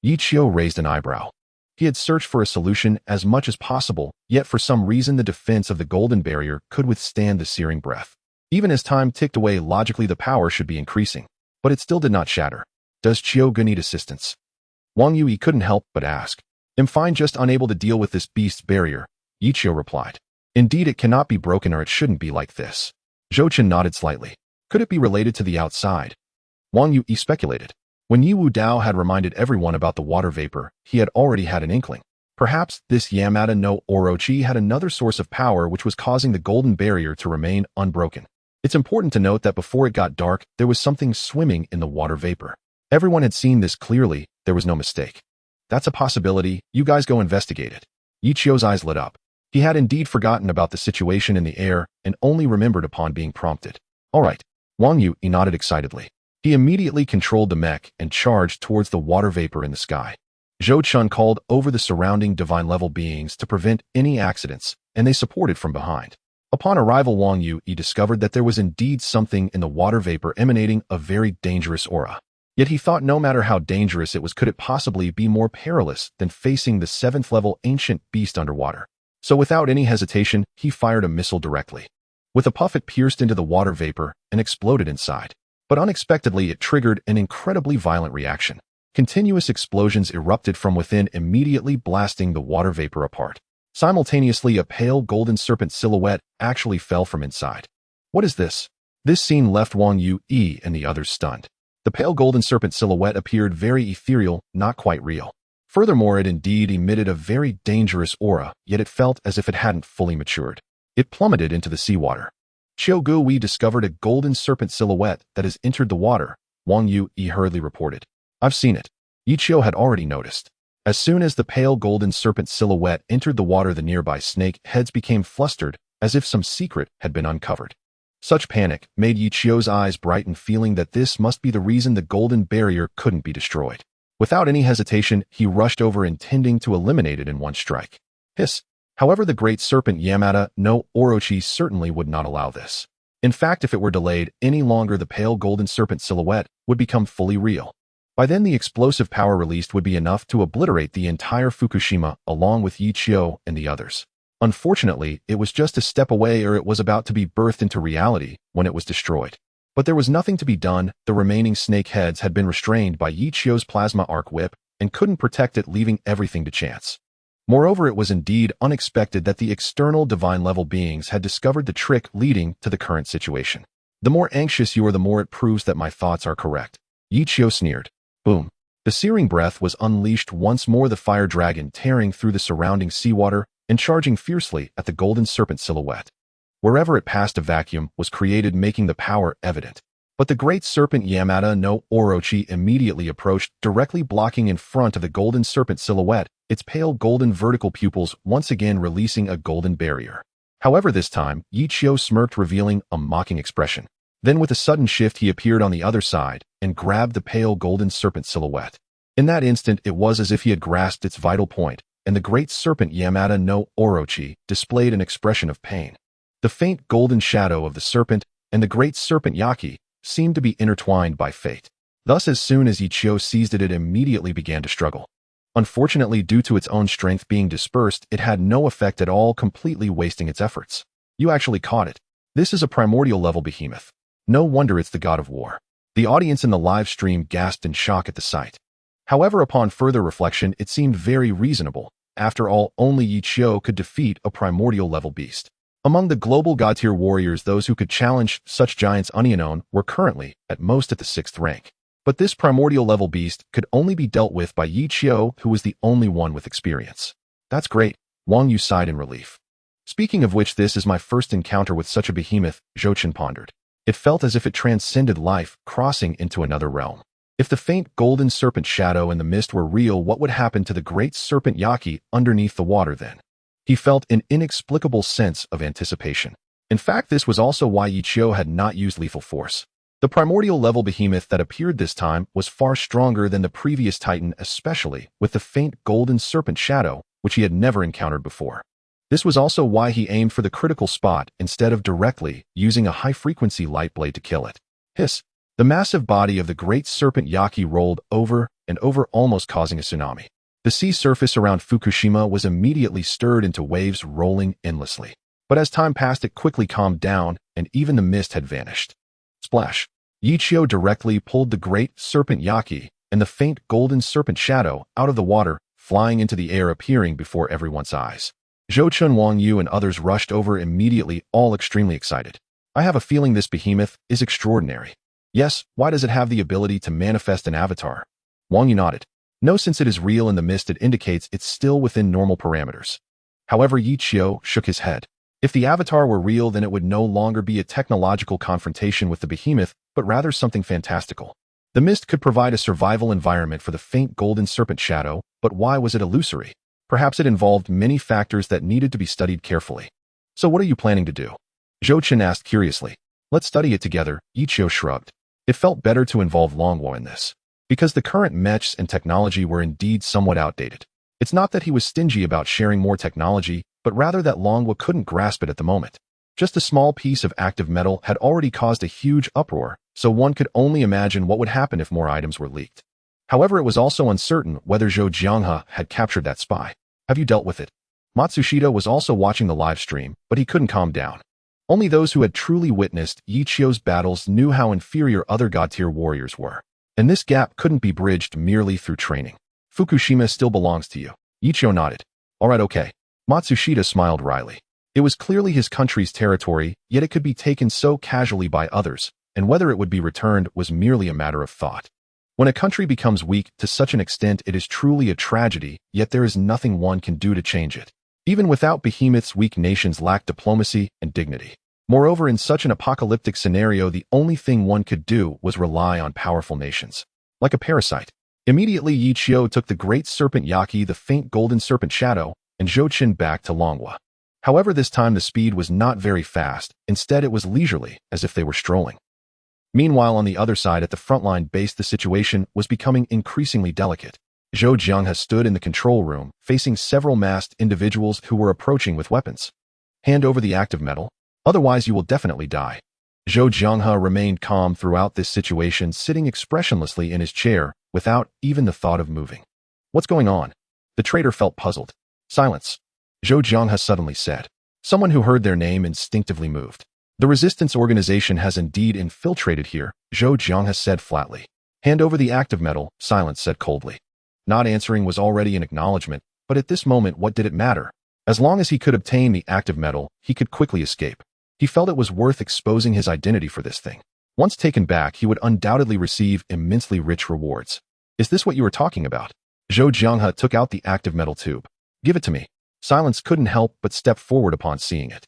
Yi Qiu raised an eyebrow. He had searched for a solution as much as possible, yet for some reason the defense of the golden barrier could withstand the searing breath. Even as time ticked away, logically the power should be increasing. But it still did not shatter. Does Qiu need assistance? Wang Yu couldn't help but ask. I'm fine, just unable to deal with this beast's barrier, Yi Qiu replied. Indeed, it cannot be broken, or it shouldn't be like this. Zhou Chen nodded slightly. Could it be related to the outside? Wang Yu speculated. When Yi Wu Dao had reminded everyone about the water vapor, he had already had an inkling. Perhaps this Yamada no Orochi had another source of power which was causing the golden barrier to remain unbroken. It's important to note that before it got dark, there was something swimming in the water vapor. Everyone had seen this clearly, there was no mistake. That's a possibility, you guys go investigate it. Yi Qiu's eyes lit up. He had indeed forgotten about the situation in the air and only remembered upon being prompted. All right. Wang Yu nodded excitedly. He immediately controlled the mech and charged towards the water vapor in the sky. Zhou Chen called over the surrounding divine-level beings to prevent any accidents, and they supported from behind. Upon arrival, Wang Yu discovered that there was indeed something in the water vapor emanating a very dangerous aura. Yet he thought no matter how dangerous it was, could it possibly be more perilous than facing the 7th-level ancient beast underwater? So without any hesitation, he fired a missile directly. With a puff, it pierced into the water vapor and exploded inside. But unexpectedly, it triggered an incredibly violent reaction. Continuous explosions erupted from within, immediately blasting the water vapor apart. Simultaneously, a pale golden serpent silhouette actually fell from inside. What is this? This scene left Wang Yu and the others stunned. The pale golden serpent silhouette appeared very ethereal, not quite real. Furthermore, it indeed emitted a very dangerous aura, yet it felt as if it hadn't fully matured. It plummeted into the seawater. "Qiu we discovered a golden serpent silhouette that has entered the water," Wang Yu hurriedly reported. "I've seen it." Yi Qiu had already noticed. As soon as the pale golden serpent silhouette entered the water, the nearby snake heads became flustered, as if some secret had been uncovered. Such panic made Yi Qiu's eyes brighten, feeling that this must be the reason the golden barrier couldn't be destroyed. Without any hesitation, he rushed over, intending to eliminate it in one strike. Hiss! However, the great serpent Yamada no Orochi certainly would not allow this. In fact, if it were delayed any longer, the pale golden serpent silhouette would become fully real. By then, the explosive power released would be enough to obliterate the entire Fukushima along with Yi Qiu and the others. Unfortunately, it was just a step away, or it was about to be birthed into reality when it was destroyed. But there was nothing to be done. The remaining snake heads had been restrained by Yi Qiu's plasma arc whip and couldn't protect it, leaving everything to chance. Moreover, it was indeed unexpected that the external divine-level beings had discovered the trick leading to the current situation. "The more anxious you are, the more it proves that my thoughts are correct," Yi Qiu sneered. Boom. The searing breath was unleashed once more, the fire dragon tearing through the surrounding seawater and charging fiercely at the golden serpent silhouette. Wherever it passed, a vacuum was created, making the power evident. But the great serpent Yamada no Orochi immediately approached, directly blocking in front of the golden serpent silhouette, its pale golden vertical pupils once again releasing a golden barrier. However, this time, Yi Qiu smirked, revealing a mocking expression. Then with a sudden shift, he appeared on the other side and grabbed the pale golden serpent silhouette. In that instant, it was as if he had grasped its vital point, and the great serpent Yamada no Orochi displayed an expression of pain. The faint golden shadow of the serpent and the great serpent Yaki seemed to be intertwined by fate. Thus, as soon as Yi Qiu seized it, it immediately began to struggle. Unfortunately, due to its own strength being dispersed, it had no effect at all, completely wasting its efforts. "You actually caught it. This is a primordial level behemoth. No wonder it's the god of war." The audience in the live stream gasped in shock at the sight. However, upon further reflection, it seemed very reasonable. After all, only Yi Qiu could defeat a primordial level beast. Among the global god-tier warriors, those who could challenge such giants unknown were currently, at most, at the 6th rank. But this primordial level beast could only be dealt with by Yi Qiu, who was the only one with experience. "That's great," Wang Yu sighed in relief. "Speaking of which, this is my first encounter with such a behemoth," Zhou Chen pondered. It felt as if it transcended life, crossing into another realm. If the faint golden serpent shadow and the mist were real, what would happen to the great serpent Yaki underneath the water then? He felt an inexplicable sense of anticipation. In fact, this was also why Yi Qiu had not used lethal force. The primordial level behemoth that appeared this time was far stronger than the previous titan, especially with the faint golden serpent shadow, which he had never encountered before. This was also why he aimed for the critical spot instead of directly using a high-frequency light blade to kill it. Hiss! The massive body of the great serpent Yaki rolled over and over, almost causing a tsunami. The sea surface around Fukushima was immediately stirred into waves, rolling endlessly. But as time passed, it quickly calmed down, and even the mist had vanished. Splash! Yi Qiu directly pulled the great serpent Yaki and the faint golden serpent shadow out of the water, flying into the air, appearing before everyone's eyes. Zhou Chen, Wang Yu, and others rushed over immediately, all extremely excited. "I have a feeling this behemoth is extraordinary." "Yes, why does it have the ability to manifest an avatar?" Wang Yu nodded. "No, since it is real in the mist, it indicates it's still within normal parameters." However, Yi Qiu shook his head. If the avatar were real, then it would no longer be a technological confrontation with the behemoth, but rather something fantastical. The mist could provide a survival environment for the faint golden serpent shadow, but why was it illusory? Perhaps it involved many factors that needed to be studied carefully. "So what are you planning to do?" Zhou Chen asked curiously. "Let's study it together," Yi Qiu shrugged. It felt better to involve Longhua in this, because the current mechs and technology were indeed somewhat outdated. It's not that he was stingy about sharing more technology, but rather that Longhua couldn't grasp it at the moment. Just a small piece of active metal had already caused a huge uproar, so one could only imagine what would happen if more items were leaked. However, it was also uncertain whether Zhou Jianghe had captured that spy. "Have you dealt with it?" Matsushita was also watching the live stream, but he couldn't calm down. Only those who had truly witnessed Yi Qiu's battles knew how inferior other god-tier warriors were, and this gap couldn't be bridged merely through training. "Fukushima still belongs to you." Yi Qiu nodded. "All right, okay." Matsushita smiled wryly. It was clearly his country's territory, yet it could be taken so casually by others, and whether it would be returned was merely a matter of thought. When a country becomes weak to such an extent, it is truly a tragedy, yet there is nothing one can do to change it. Even without behemoths, weak nations lack diplomacy and dignity. Moreover, in such an apocalyptic scenario, the only thing one could do was rely on powerful nations. Like a parasite. Immediately, Yi Qiu took the great serpent Yaki, the faint golden serpent shadow, and Zhou Qin back to Longhua. However, this time the speed was not very fast. Instead, it was leisurely, as if they were strolling. Meanwhile, on the other side at the frontline base, the situation was becoming increasingly delicate. Zhou Jianghe stood in the control room, facing several masked individuals who were approaching with weapons. Hand over the active metal, otherwise you will definitely die. Zhou Jianghe remained calm throughout this situation, sitting expressionlessly in his chair, without even the thought of moving. What's going on? The traitor felt puzzled. Silence. Zhou Jianghe suddenly said. Someone who heard their name instinctively moved. The resistance organization has indeed infiltrated here, Zhou Jianghe said flatly. Hand over the active metal, Silence said coldly. Not answering was already an acknowledgement, but at this moment what did it matter? As long as he could obtain the active metal, he could quickly escape. He felt it was worth exposing his identity for this thing. Once taken back, he would undoubtedly receive immensely rich rewards. Is this what you were talking about? Zhou Jianghe took out the active metal tube. Give it to me. Silence couldn't help but step forward upon seeing it.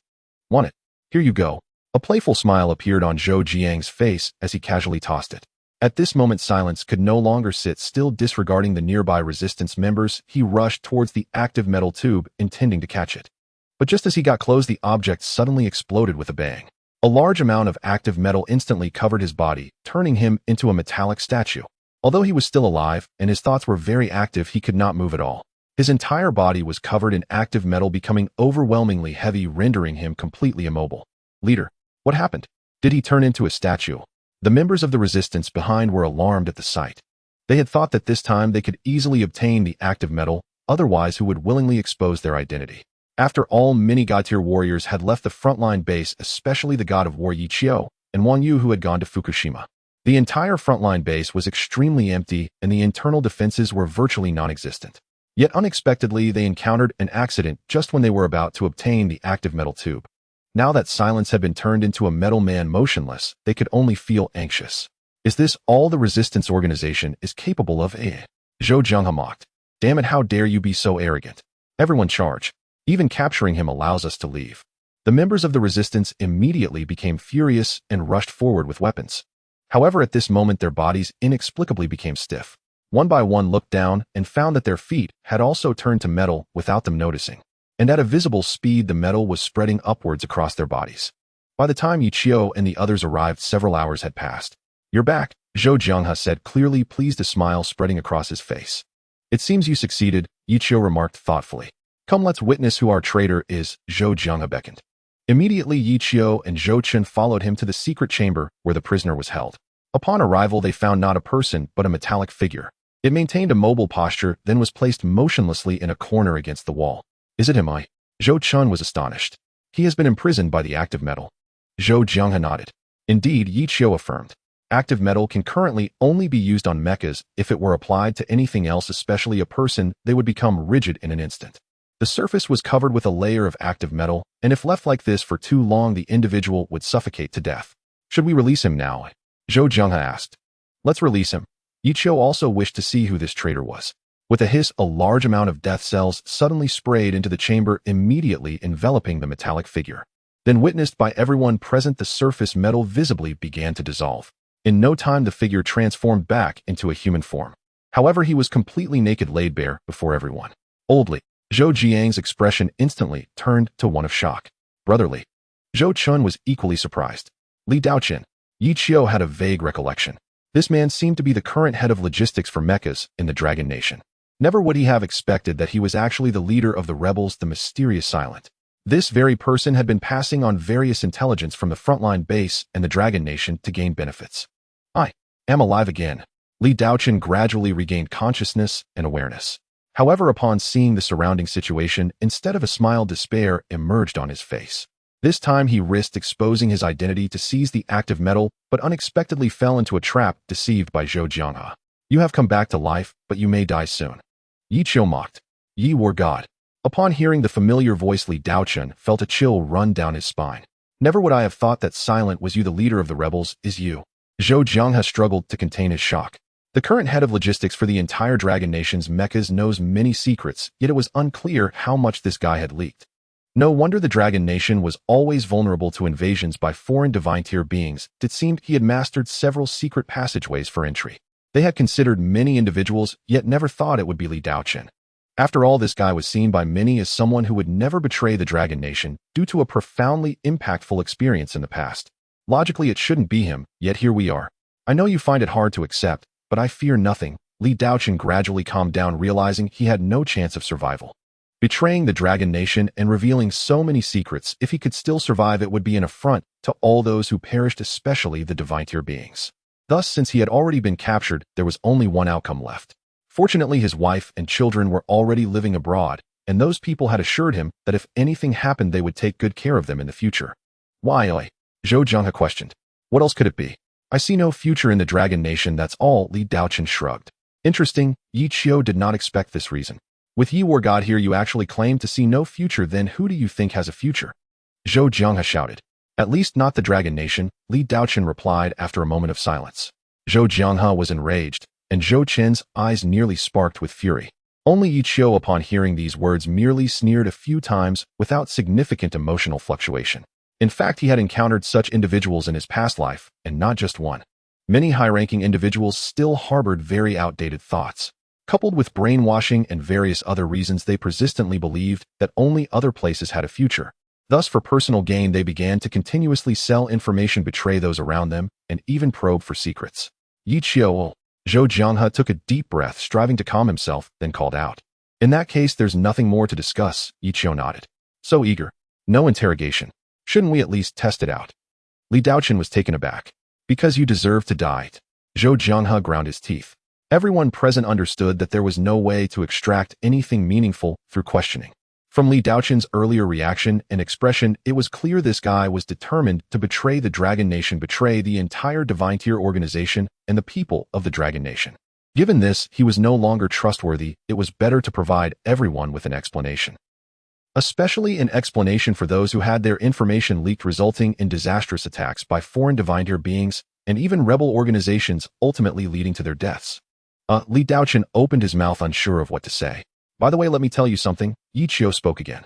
Want it? Here you go. A playful smile appeared on Zhou Jiang's face as he casually tossed it. At this moment, Silence could no longer sit still. Disregarding the nearby resistance members, he rushed towards the active metal tube, intending to catch it. But just as he got close, the object suddenly exploded with a bang. A large amount of active metal instantly covered his body, turning him into a metallic statue. Although he was still alive and his thoughts were very active, he could not move at all. His entire body was covered in active metal, becoming overwhelmingly heavy, rendering him completely immobile. Leader, what happened? Did he turn into a statue? The members of the resistance behind were alarmed at the sight. They had thought that this time they could easily obtain the active metal, otherwise who would willingly expose their identity. After all, many god-tier warriors had left the frontline base, especially the god of war Yi Qiu and Wang Yu, who had gone to Fukushima. The entire frontline base was extremely empty and the internal defenses were virtually non-existent. Yet unexpectedly, they encountered an accident just when they were about to obtain the active metal tube. Now that Silence had been turned into a metal man motionless, they could only feel anxious. Is this all the resistance organization is capable of? Zhou Jianghe mocked. Damn it, how dare you be so arrogant? Everyone charge. Even capturing him allows us to leave. The members of the resistance immediately became furious and rushed forward with weapons. However, at this moment their bodies inexplicably became stiff. One by one looked down and found that their feet had also turned to metal without them noticing. And at a visible speed the metal was spreading upwards across their bodies. By the time Yi Qiu and the others arrived, several hours had passed. You're back, Zhou Jianghe said, clearly pleased, a smile spreading across his face. It seems you succeeded, Yi Qiu remarked thoughtfully. Come, let's witness who our traitor is, Zhou Jianghe beckoned. Immediately Yi Qiu and Zhou Qin followed him to the secret chamber where the prisoner was held. Upon arrival they found not a person but a metallic figure. It maintained a mobile posture, then was placed motionlessly in a corner against the wall. Is it him? Zhou Qin was astonished. He has been imprisoned by the active metal. Zhou Jianghe nodded. Indeed, Yi Qiu affirmed. Active metal can currently only be used on mechas. If it were applied to anything else, especially a person, they would become rigid in an instant. The surface was covered with a layer of active metal, and if left like this for too long, the individual would suffocate to death. Should we release him now? Zhou Jianghe asked. Let's release him. Yi Qiu also wished to see who this traitor was. With a hiss, a large amount of death cells suddenly sprayed into the chamber, immediately enveloping the metallic figure. Then, witnessed by everyone present, the surface metal visibly began to dissolve. In no time the figure transformed back into a human form. However, he was completely naked, laid bare before everyone. Oldly, Zhou Jiang's expression instantly turned to one of shock. Brotherly. Zhou Qin was equally surprised. Li Daoqin. Yi Qiu had a vague recollection. This man seemed to be the current head of logistics for mechas in the Dragon Nation. Never would he have expected that he was actually the leader of the rebels, the mysterious Silent. This very person had been passing on various intelligence from the frontline base and the Dragon Nation to gain benefits. I am alive again. Li Daoqin gradually regained consciousness and awareness. However, upon seeing the surrounding situation, instead of a smile, despair emerged on his face. This time he risked exposing his identity to seize the active metal, but unexpectedly fell into a trap, deceived by Zhou Jianghe. You have come back to life, but you may die soon. Yi Qiu mocked. Ye war god. Upon hearing the familiar voice, Li Daoqin felt a chill run down his spine. Never would I have thought that Silent was you. The leader of the rebels is you. Zhou Jianghe struggled to contain his shock. The current head of logistics for the entire Dragon Nation's mechas knows many secrets, yet it was unclear how much this guy had leaked. No wonder the Dragon Nation was always vulnerable to invasions by foreign divine-tier beings. It seemed he had mastered several secret passageways for entry. They had considered many individuals, yet never thought it would be Li Daochen. After all, this guy was seen by many as someone who would never betray the Dragon Nation due to a profoundly impactful experience in the past. Logically, it shouldn't be him, yet here we are. I know you find it hard to accept, but I fear nothing. Li Daochen gradually calmed down, realizing he had no chance of survival. Betraying the Dragon Nation and revealing so many secrets, if he could still survive, it would be an affront to all those who perished, especially the divine-tier beings. Thus, since he had already been captured, there was only one outcome left. Fortunately, his wife and children were already living abroad, and those people had assured him that if anything happened, they would take good care of them in the future. Why, Zhou Jianghe questioned. What else could it be? I see no future in the Dragon Nation, that's all, Li Daochen shrugged. Interesting, Yi Qiu did not expect this reason. With Yi War God here, you actually claim to see no future, then who do you think has a future? Zhou Jianghe shouted. At least not the Dragon Nation, Li Daochen replied after a moment of silence. Zhou Jianghe was enraged, and Zhou Qin's eyes nearly sparked with fury. Only Yi Qiu, upon hearing these words, merely sneered a few times without significant emotional fluctuation. In fact, he had encountered such individuals in his past life, and not just one. Many high-ranking individuals still harbored very outdated thoughts. Coupled with brainwashing and various other reasons, they persistently believed that only other places had a future. Thus, for personal gain, they began to continuously sell information, betray those around them, and even probe for secrets. Yi Qiu, Zhou Jianghe took a deep breath, striving to calm himself, then called out. In that case, there's nothing more to discuss, Yi Qiu nodded. So eager. No interrogation. Shouldn't we at least test it out? Li Daochen was taken aback. Because you deserve to die. Zhou Jianghe ground his teeth. Everyone present understood that there was no way to extract anything meaningful through questioning. From Li Daochen's earlier reaction and expression, it was clear this guy was determined to betray the Dragon Nation, betray the entire divine-tier organization and the people of the Dragon Nation. Given this, he was no longer trustworthy. It was better to provide everyone with an explanation. Especially an explanation for those who had their information leaked, resulting in disastrous attacks by foreign divine-tier beings and even rebel organizations, ultimately leading to their deaths. Li Daochen opened his mouth, unsure of what to say. By the way, let me tell you something, Yi Qiu spoke again.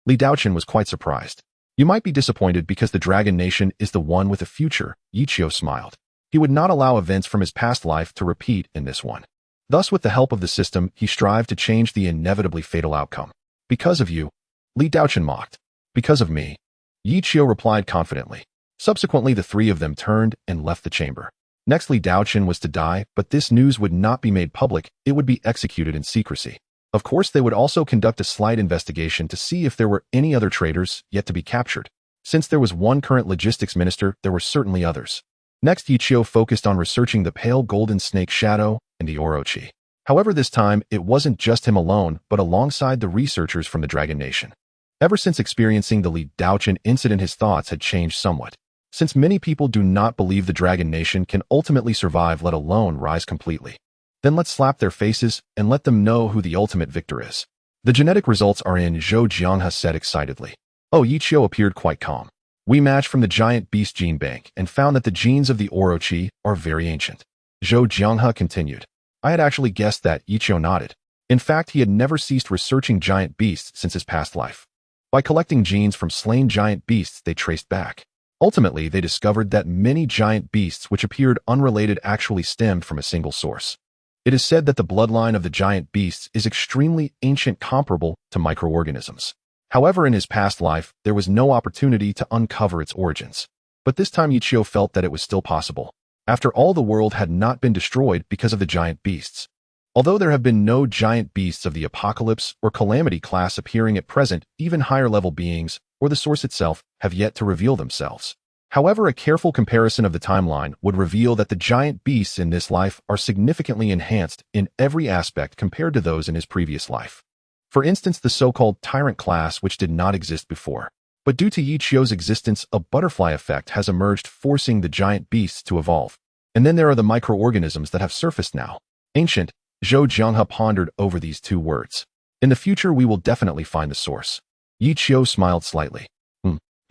Li Daochen was quite surprised. You might be disappointed because the Dragon Nation is the one with a future, Yi Qiu smiled. He would not allow events from his past life to repeat in this one. Thus, with the help of the system, he strived to change the inevitably fatal outcome. Because of you, Li Daochen mocked. Because of me, Yi Qiu replied confidently. Subsequently, the three of them turned and left the chamber. Next, Li Daochen was to die, but this news would not be made public. It would be executed in secrecy. Of course, they would also conduct a slight investigation to see if there were any other traitors yet to be captured. Since there was one current logistics minister, there were certainly others. Next, Yi Qiu focused on researching the pale golden snake shadow and the Orochi. However, this time, it wasn't just him alone, but alongside the researchers from the Dragon Nation. Ever since experiencing the Li Daochen incident, his thoughts had changed somewhat. Since many people do not believe the Dragon Nation can ultimately survive, let alone rise completely. Then let's slap their faces and let them know who the ultimate victor is. The genetic results are in, Zhou Jianghe said excitedly. Yi Qiu appeared quite calm. We matched from the giant beast gene bank and found that the genes of the Orochi are very ancient. Zhou Jianghe continued. I had actually guessed that, Yi Qiu nodded. In fact, he had never ceased researching giant beasts since his past life. By collecting genes from slain giant beasts, they traced back. Ultimately, they discovered that many giant beasts which appeared unrelated actually stemmed from a single source. It is said that the bloodline of the giant beasts is extremely ancient, comparable to microorganisms. However, in his past life, there was no opportunity to uncover its origins. But this time, Yi Qiu felt that it was still possible. After all, the world had not been destroyed because of the giant beasts. Although there have been no giant beasts of the apocalypse or calamity class appearing at present, even higher-level beings, or the source itself, have yet to reveal themselves. However, a careful comparison of the timeline would reveal that the giant beasts in this life are significantly enhanced in every aspect compared to those in his previous life. For instance, the so-called tyrant class, which did not exist before. But due to Yi Qiu's existence, a butterfly effect has emerged, forcing the giant beasts to evolve. And then there are the microorganisms that have surfaced now. Ancient, Zhou Jianghe pondered over these two words. In the future, we will definitely find the source. Yi Qiu smiled slightly.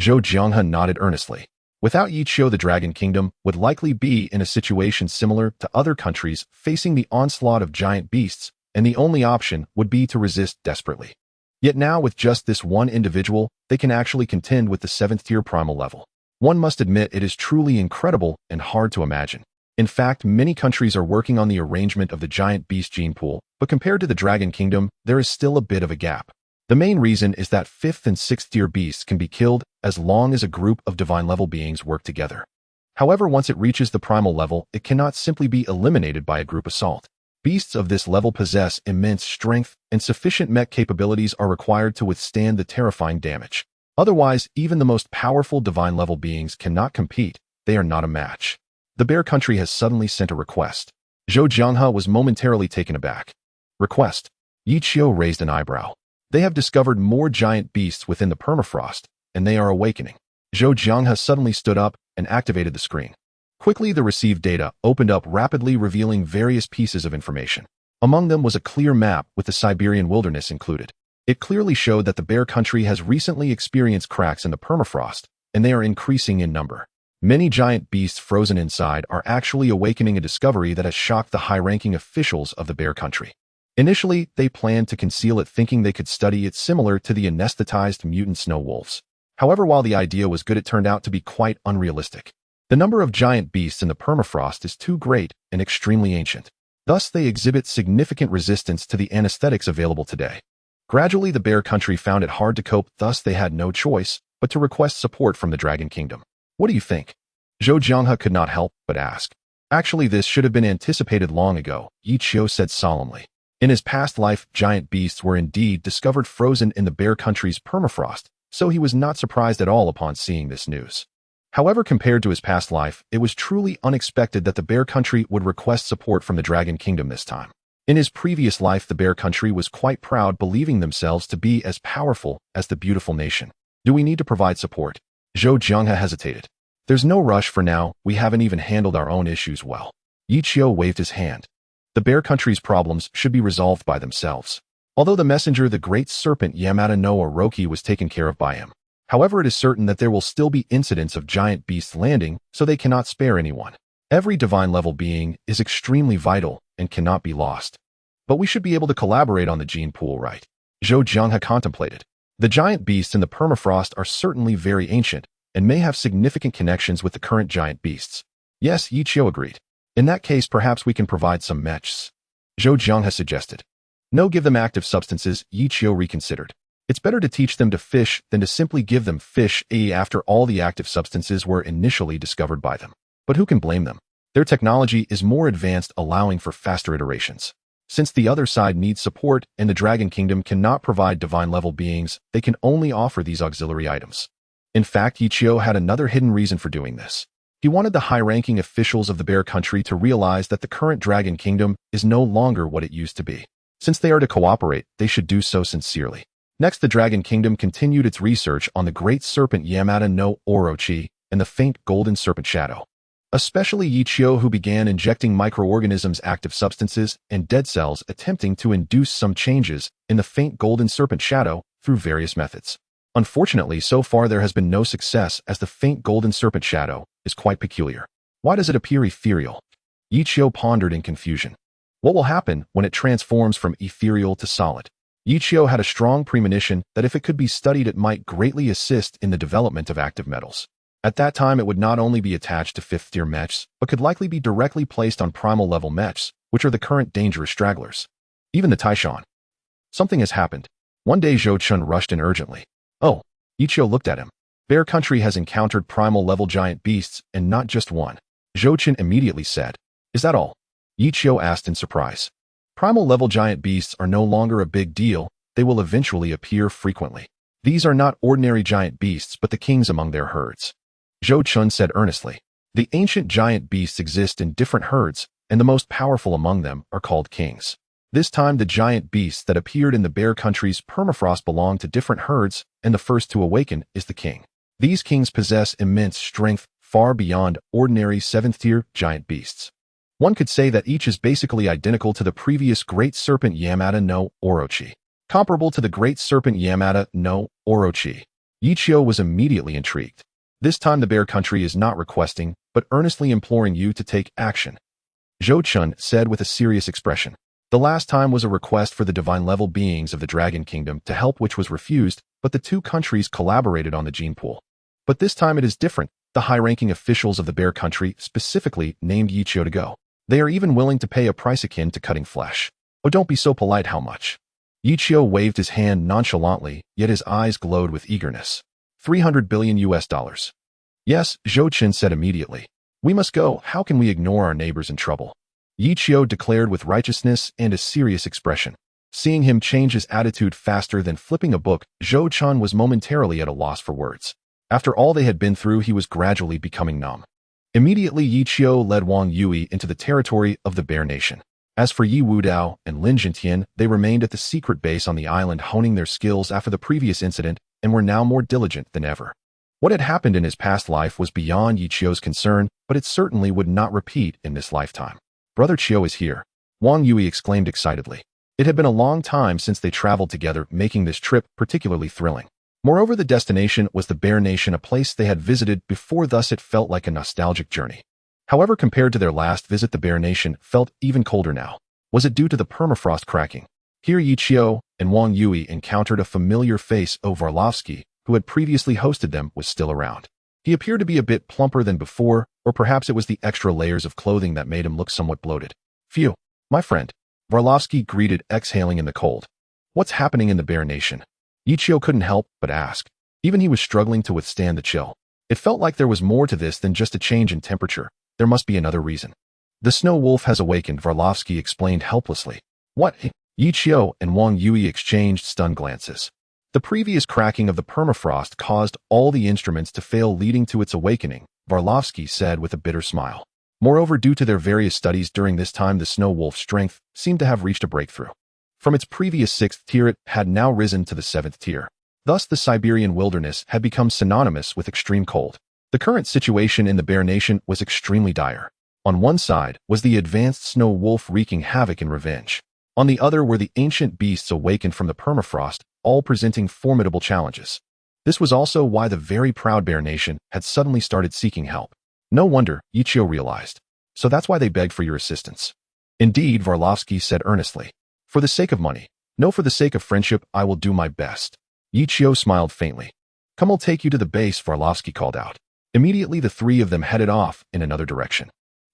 Zhou Jianghe nodded earnestly. Without Yiqiu, the Dragon Kingdom would likely be in a situation similar to other countries facing the onslaught of giant beasts, and the only option would be to resist desperately. Yet now, with just this one individual, they can actually contend with the 7th-tier primal level. One must admit it is truly incredible and hard to imagine. In fact, many countries are working on the arrangement of the giant beast gene pool, but compared to the Dragon Kingdom, there is still a bit of a gap. The main reason is that 5th and 6th-tier beasts can be killed as long as a group of divine-level beings work together. However, once it reaches the primal level, it cannot simply be eliminated by a group assault. Beasts of this level possess immense strength, and sufficient mech capabilities are required to withstand the terrifying damage. Otherwise, even the most powerful divine-level beings cannot compete. They are not a match. The Bear Country has suddenly sent a request. Zhou Jianghe was momentarily taken aback. Request? Yiqiu raised an eyebrow. They have discovered more giant beasts within the permafrost, and they are awakening. Zhou Jianghe suddenly stood up and activated the screen. Quickly, the received data opened up rapidly, revealing various pieces of information. Among them was a clear map with the Siberian wilderness included. It clearly showed that the Bear Country has recently experienced cracks in the permafrost, and they are increasing in number. Many giant beasts frozen inside are actually awakening, a discovery that has shocked the high-ranking officials of the Bear Country. Initially, they planned to conceal it, thinking they could study it similar to the anesthetized mutant snow wolves. However, while the idea was good, it turned out to be quite unrealistic. The number of giant beasts in the permafrost is too great and extremely ancient. Thus, they exhibit significant resistance to the anesthetics available today. Gradually, the Bear Country found it hard to cope, thus they had no choice but to request support from the Dragon Kingdom. What do you think? Zhou Jianghe could not help but ask. Actually, this should have been anticipated long ago, Yiqiu said solemnly. In his past life, giant beasts were indeed discovered frozen in the Bear Country's permafrost, so he was not surprised at all upon seeing this news. However, compared to his past life, it was truly unexpected that the Bear Country would request support from the Dragon Kingdom this time. In his previous life, the Bear Country was quite proud, believing themselves to be as powerful as the beautiful nation. Do we need to provide support? Zhou Jianghe hesitated. There's no rush for now, we haven't even handled our own issues well. Yiqiu waved his hand. The Bear Country's problems should be resolved by themselves. Although the messenger, the great serpent Yamada no Orochi, was taken care of by him. However, it is certain that there will still be incidents of giant beasts landing, so they cannot spare anyone. Every divine-level being is extremely vital and cannot be lost. But we should be able to collaborate on the gene pool, right? Zhou Jianghe contemplated. The giant beasts in the permafrost are certainly very ancient, and may have significant connections with the current giant beasts. Yes, Yiqiu agreed. In that case, perhaps we can provide some mechs. Zhou Jianghe suggested. No, give them active substances, Yiqiu reconsidered. It's better to teach them to fish than to simply give them fish, after all the active substances were initially discovered by them. But who can blame them? Their technology is more advanced, allowing for faster iterations. Since the other side needs support and the Dragon Kingdom cannot provide divine-level beings, they can only offer these auxiliary items. In fact, Yiqiu had another hidden reason for doing this. He wanted the high-ranking officials of the Bear Country to realize that the current Dragon Kingdom is no longer what it used to be. Since they are to cooperate, they should do so sincerely. Next, the Dragon Kingdom continued its research on the great serpent Yamada no Orochi and the faint golden serpent shadow. Especially Yiqiu, who began injecting microorganisms, active substances, and dead cells, attempting to induce some changes in the faint golden serpent shadow through various methods. Unfortunately, so far there has been no success, as the faint golden serpent shadow is quite peculiar. Why does it appear ethereal? Yiqiu pondered in confusion. What will happen when it transforms from ethereal to solid? Yiqiu had a strong premonition that if it could be studied, it might greatly assist in the development of active metals. At that time, it would not only be attached to 5th-tier mechs, but could likely be directly placed on primal-level mechs, which are the current dangerous stragglers. Even the Taishan. Something has happened. One day, Zhou Chun rushed in urgently. Oh, Yiqiu looked at him. Bear Country has encountered primal-level giant beasts, and not just one. Zhou Chun immediately said. Is that all? Yiqiu asked in surprise. Primal-level giant beasts are no longer a big deal, they will eventually appear frequently. These are not ordinary giant beasts, but the kings among their herds. Zhou Chun said earnestly. The ancient giant beasts exist in different herds, and the most powerful among them are called kings. This time, the giant beasts that appeared in the Bear Country's permafrost belong to different herds, and the first to awaken is the king. These kings possess immense strength, far beyond ordinary 7th-tier giant beasts. One could say that each is basically identical to the previous great serpent Yamada no Orochi. Comparable to the great serpent Yamada no Orochi. Yichio was immediately intrigued. This time the bear country is not requesting, but earnestly imploring you to take action. Zhou Chun said with a serious expression. The last time was a request for the divine-level beings of the Dragon Kingdom to help, which was refused, but the two countries collaborated on the gene pool. But this time it is different. The high-ranking officials of the bear country specifically named Yichio to go. They are even willing to pay a price akin to cutting flesh. Oh, don't be so polite. How much? Yichio waved his hand nonchalantly, yet his eyes glowed with eagerness. 300 billion US dollars. Yes, Zhou Chun said immediately. We must go. How can we ignore our neighbors in trouble? Yichio declared with righteousness and a serious expression. Seeing him change his attitude faster than flipping a book, Zhou Chun was momentarily at a loss for words. After all they had been through, he was gradually becoming numb. Immediately, Yichio led Wang Yui into the territory of the Bear Nation. As for Yi Wudao and Lin Jintian, they remained at the secret base on the island, honing their skills after the previous incident, and were now more diligent than ever. What had happened in his past life was beyond Yichio's concern, but it certainly would not repeat in this lifetime. Brother Chiu is here, Wang Yui exclaimed excitedly. It had been a long time since they traveled together, making this trip particularly thrilling. Moreover, the destination was the Bear Nation, a place they had visited before, thus it felt like a nostalgic journey. However, compared to their last visit, the Bear Nation felt even colder now. Was it due to the permafrost cracking? Here Yichio and Wang Yui encountered a familiar face. Varlovsky, who had previously hosted them, was still around. He appeared to be a bit plumper than before, or perhaps it was the extra layers of clothing that made him look somewhat bloated. Phew, my friend. Varlovsky greeted, exhaling in the cold. What's happening in the Bear Nation? Yichio couldn't help but ask. Even he was struggling to withstand the chill. It felt like there was more to this than just a change in temperature. There must be another reason. The snow wolf has awakened, Varlovsky explained helplessly. What? Yichio and Wang Yui exchanged stunned glances. The previous cracking of the permafrost caused all the instruments to fail, leading to its awakening, Varlovsky said with a bitter smile. Moreover, due to their various studies during this time, the snow wolf's strength seemed to have reached a breakthrough. From its previous 6th tier, it had now risen to the 7th tier. Thus, the Siberian wilderness had become synonymous with extreme cold. The current situation in the Bear Nation was extremely dire. On one side was the advanced snow wolf wreaking havoc in revenge. On the other were the ancient beasts awakened from the permafrost, all presenting formidable challenges. This was also why the very proud Bear Nation had suddenly started seeking help. No wonder, Yichio realized. So that's why they begged for your assistance. Indeed, Varlovsky said earnestly. For the sake of money. No, for the sake of friendship, I will do my best. Yichio smiled faintly. Come, I'll take you to the base, Varlovsky called out. Immediately the three of them headed off in another direction.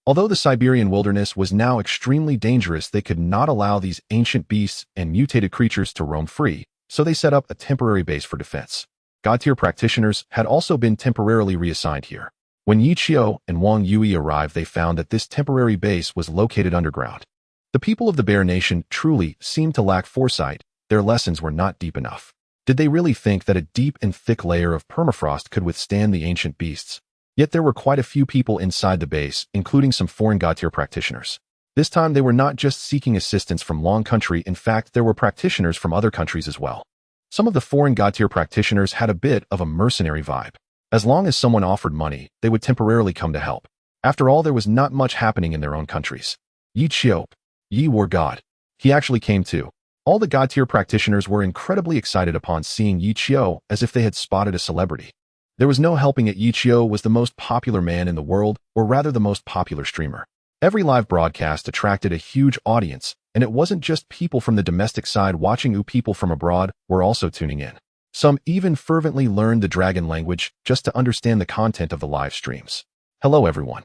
Although the Siberian wilderness was now extremely dangerous, they could not allow these ancient beasts and mutated creatures to roam free, so they set up a temporary base for defense. God-tier practitioners had also been temporarily reassigned here. When Yichio and Wang Yui arrived, they found that this temporary base was located underground. The people of the Bear Nation truly seemed to lack foresight. Their lessons were not deep enough. Did they really think that a deep and thick layer of permafrost could withstand the ancient beasts? Yet there were quite a few people inside the base, including some foreign god-tier practitioners. This time they were not just seeking assistance from Long Country, in fact there were practitioners from other countries as well. Some of the foreign god-tier practitioners had a bit of a mercenary vibe. As long as someone offered money, they would temporarily come to help. After all, there was not much happening in their own countries. Yichio, Yi War God. He actually came too. All the god-tier practitioners were incredibly excited upon seeing Yichio, as if they had spotted a celebrity. There was no helping it. Yichio was the most popular man in the world, or rather the most popular streamer. Every live broadcast attracted a huge audience, and it wasn't just people from the domestic side watching. People from abroad were also tuning in. Some even fervently learned the dragon language just to understand the content of the live streams. Hello everyone.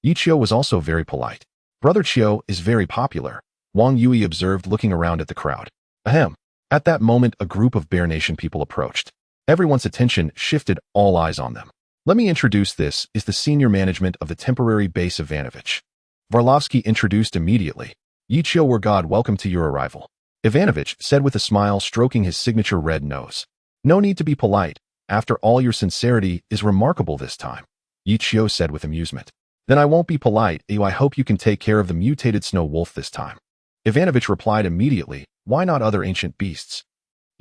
Yichio was also very polite. Brother Chiu is very popular, Wang Yui observed, looking around at the crowd. Ahem. At that moment, a group of Bear Nation people approached. Everyone's attention shifted, all eyes on them. Let me introduce, this is the senior management of the temporary base of Ivanovich. Varlovsky introduced immediately. Yichio War God, welcome to your arrival. Ivanovich said with a smile, stroking his signature red nose. No need to be polite. After all, your sincerity is remarkable this time. Yichio said with amusement. Then I won't be polite. I hope you can take care of the mutated snow wolf this time. Ivanovich replied immediately. Why not other ancient beasts?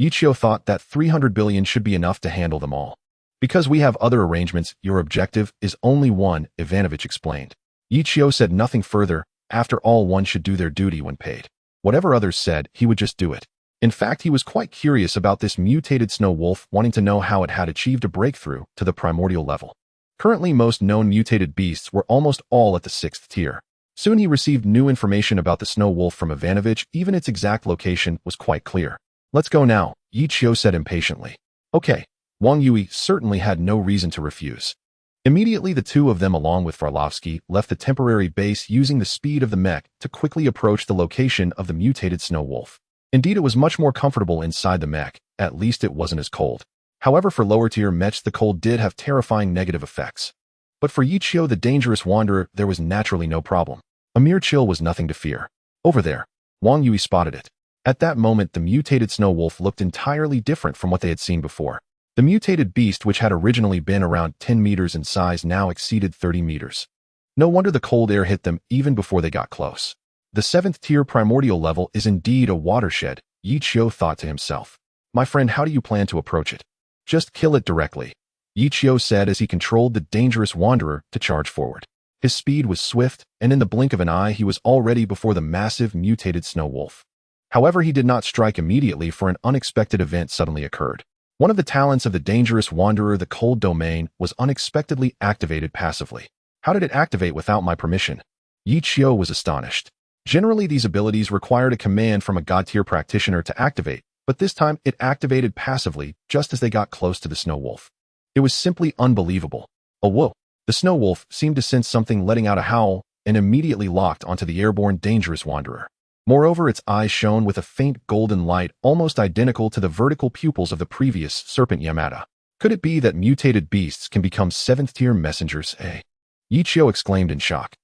Yichio thought that 300 billion should be enough to handle them all. Because we have other arrangements, your objective is only one, Ivanovich explained. Yichio said nothing further. After all, one should do their duty when paid. Whatever others said, he would just do it. In fact, he was quite curious about this mutated snow wolf, wanting to know how it had achieved a breakthrough to the primordial level. Currently, most known mutated beasts were almost all at the 6th tier. Soon he received new information about the snow wolf from Ivanovich. Even its exact location was quite clear. Let's go now, Yi Qiu said impatiently. Okay. Wang Yui certainly had no reason to refuse. Immediately, the two of them, along with Farlovsky, left the temporary base using the speed of the mech to quickly approach the location of the mutated snow wolf. Indeed, it was much more comfortable inside the mech. At least it wasn't as cold. However, for lower-tier mechs, the cold did have terrifying negative effects. But for Yi Qiu, the dangerous wanderer, there was naturally no problem. A mere chill was nothing to fear. Over there, Wang Yui spotted it. At that moment, the mutated snow wolf looked entirely different from what they had seen before. The mutated beast, which had originally been around 10 meters in size, now exceeded 30 meters. No wonder the cold air hit them even before they got close. The 7th tier primordial level is indeed a watershed, Yi Qiu thought to himself. My friend, how do you plan to approach it? Just kill it directly, Yi Qiu said as he controlled the dangerous wanderer to charge forward. His speed was swift, and in the blink of an eye he was already before the massive mutated snow wolf. However, he did not strike immediately, for an unexpected event suddenly occurred. One of the talents of the dangerous wanderer, the cold domain, was unexpectedly activated passively. How did it activate without my permission? Yi Qiu was astonished. Generally, these abilities required a command from a god-tier practitioner to activate, but this time it activated passively just as they got close to the snow wolf. It was simply unbelievable. Oh whoa! The snow wolf seemed to sense something, letting out a howl, and immediately locked onto the airborne dangerous wanderer. Moreover, its eyes shone with a faint golden light almost identical to the vertical pupils of the previous serpent Yamada. Could it be that mutated beasts can become 7th tier messengers, eh? Yi Qiu exclaimed in shock.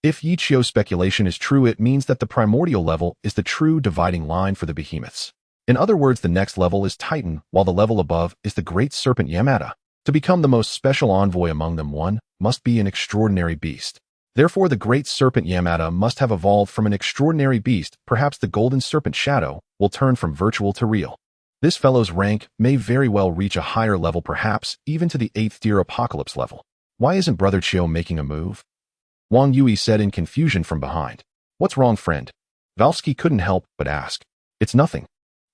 If Yi Qiu's speculation is true, it means that the primordial level is the true dividing line for the behemoths. In other words, the next level is Titan, while the level above is the great serpent Yamada. To become the most special envoy among them, one must be an extraordinary beast. Therefore, the great serpent Yamada must have evolved from an extraordinary beast. Perhaps the golden serpent Shadow will turn from virtual to real. This fellow's rank may very well reach a higher level, perhaps even to the 8th tier apocalypse level. Why isn't Brother Qiu making a move? Wang Yui said in confusion from behind. What's wrong, friend? Valsky couldn't help but ask. It's nothing.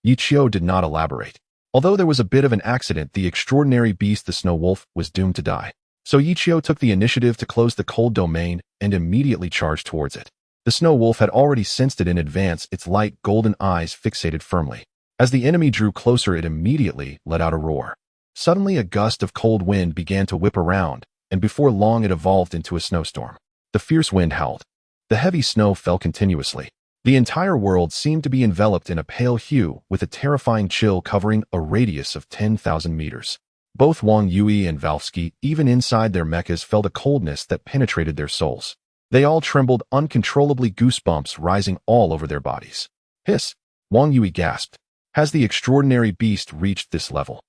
Yi Qiu did not elaborate. Although there was a bit of an accident, the extraordinary beast, the snow wolf, was doomed to die. So Yi Qiu took the initiative to close the cold domain and immediately charged towards it. The snow wolf had already sensed it in advance, its light golden eyes fixated firmly. As the enemy drew closer, it immediately let out a roar. Suddenly, a gust of cold wind began to whip around, and before long it evolved into a snowstorm. The fierce wind howled. The heavy snow fell continuously. The entire world seemed to be enveloped in a pale hue, with a terrifying chill covering a radius of 10,000 meters. Both Wang Yui and Valsky, even inside their mechas, felt a coldness that penetrated their souls. They all trembled uncontrollably, goosebumps rising all over their bodies. Hiss! Wang Yui gasped. Has the extraordinary beast reached this level?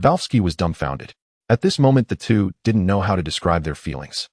Valsky was dumbfounded. At this moment, the two didn't know how to describe their feelings.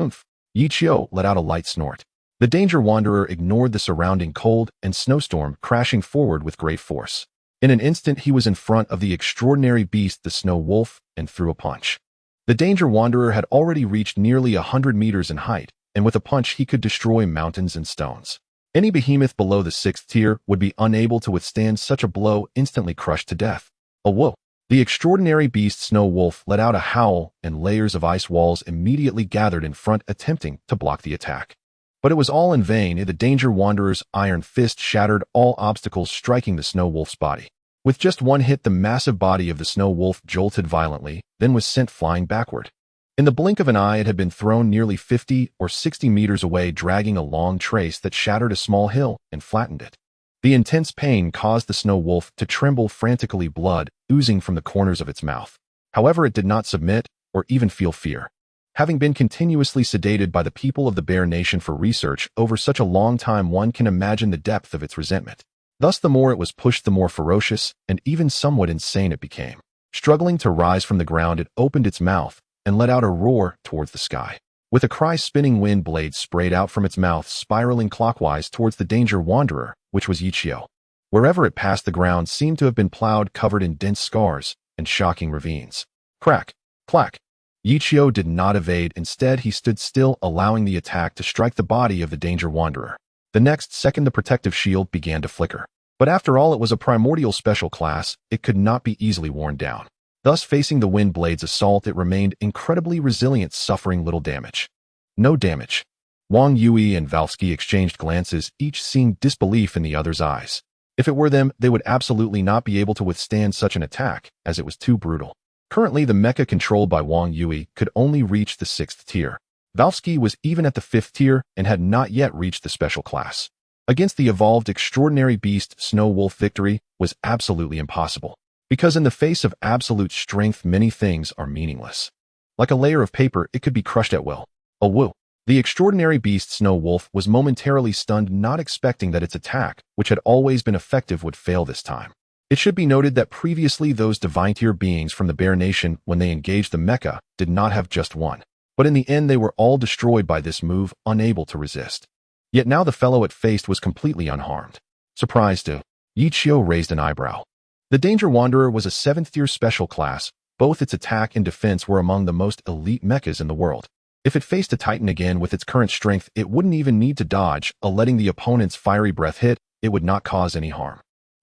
Oomph! Yi Qiu let out a light snort. The danger wanderer ignored the surrounding cold and snowstorm, crashing forward with great force. In an instant, he was in front of the extraordinary beast, the snow wolf, and threw a punch. The danger wanderer had already reached nearly 100 meters in height, and with a punch he could destroy mountains and stones. Any behemoth below the 6th tier would be unable to withstand such a blow, instantly crushed to death. Oh whoa! The extraordinary beast snow wolf let out a howl, and layers of ice walls immediately gathered in front, attempting to block the attack. But it was all in vain. The danger wanderer's iron fist shattered all obstacles, striking the snow wolf's body. With just one hit, the massive body of the snow wolf jolted violently, then was sent flying backward. In the blink of an eye, it had been thrown nearly 50 or 60 meters away, dragging a long trace that shattered a small hill and flattened it. The intense pain caused the snow wolf to tremble frantically, blood oozing from the corners of its mouth. However, it did not submit or even feel fear. Having been continuously sedated by the people of the Bear Nation for research over such a long time, one can imagine the depth of its resentment. Thus, the more it was pushed, the more ferocious and even somewhat insane it became. Struggling to rise from the ground, it opened its mouth and let out a roar towards the sky. With a cry, spinning wind blades sprayed out from its mouth, spiraling clockwise towards the danger wanderer, which was Yi Qiu. Wherever it passed, the ground seemed to have been plowed, covered in dense scars and shocking ravines. Crack! Clack! Yi Qiu did not evade. Instead, he stood still, allowing the attack to strike the body of the danger wanderer. The next second, the protective shield began to flicker. But after all, it was a primordial special class, it could not be easily worn down. Thus, facing the wind blade's assault, it remained incredibly resilient, suffering little damage. No damage. Wang Yui and Valsky exchanged glances, each seeing disbelief in the other's eyes. If it were them, they would absolutely not be able to withstand such an attack, as it was too brutal. Currently, the mecha controlled by Wang Yui could only reach the 6th tier. Valsky was even at the 5th tier and had not yet reached the special class. Against the evolved extraordinary beast, Snow Wolf, victory was absolutely impossible. Because in the face of absolute strength, many things are meaningless. Like a layer of paper, it could be crushed at will. Oh woo! The extraordinary beast Snow Wolf was momentarily stunned, not expecting that its attack, which had always been effective, would fail this time. It should be noted that previously those divine tier beings from the Bear Nation, when they engaged the mecha, did not have just one. But in the end they were all destroyed by this move, unable to resist. Yet now the fellow it faced was completely unharmed. Surprised too. Yi Qiu raised an eyebrow. The Danger Wanderer was a 7th tier special class. Both its attack and defense were among the most elite mechas in the world. If it faced a Titan again with its current strength, it wouldn't even need to dodge, letting the opponent's fiery breath hit, it would not cause any harm.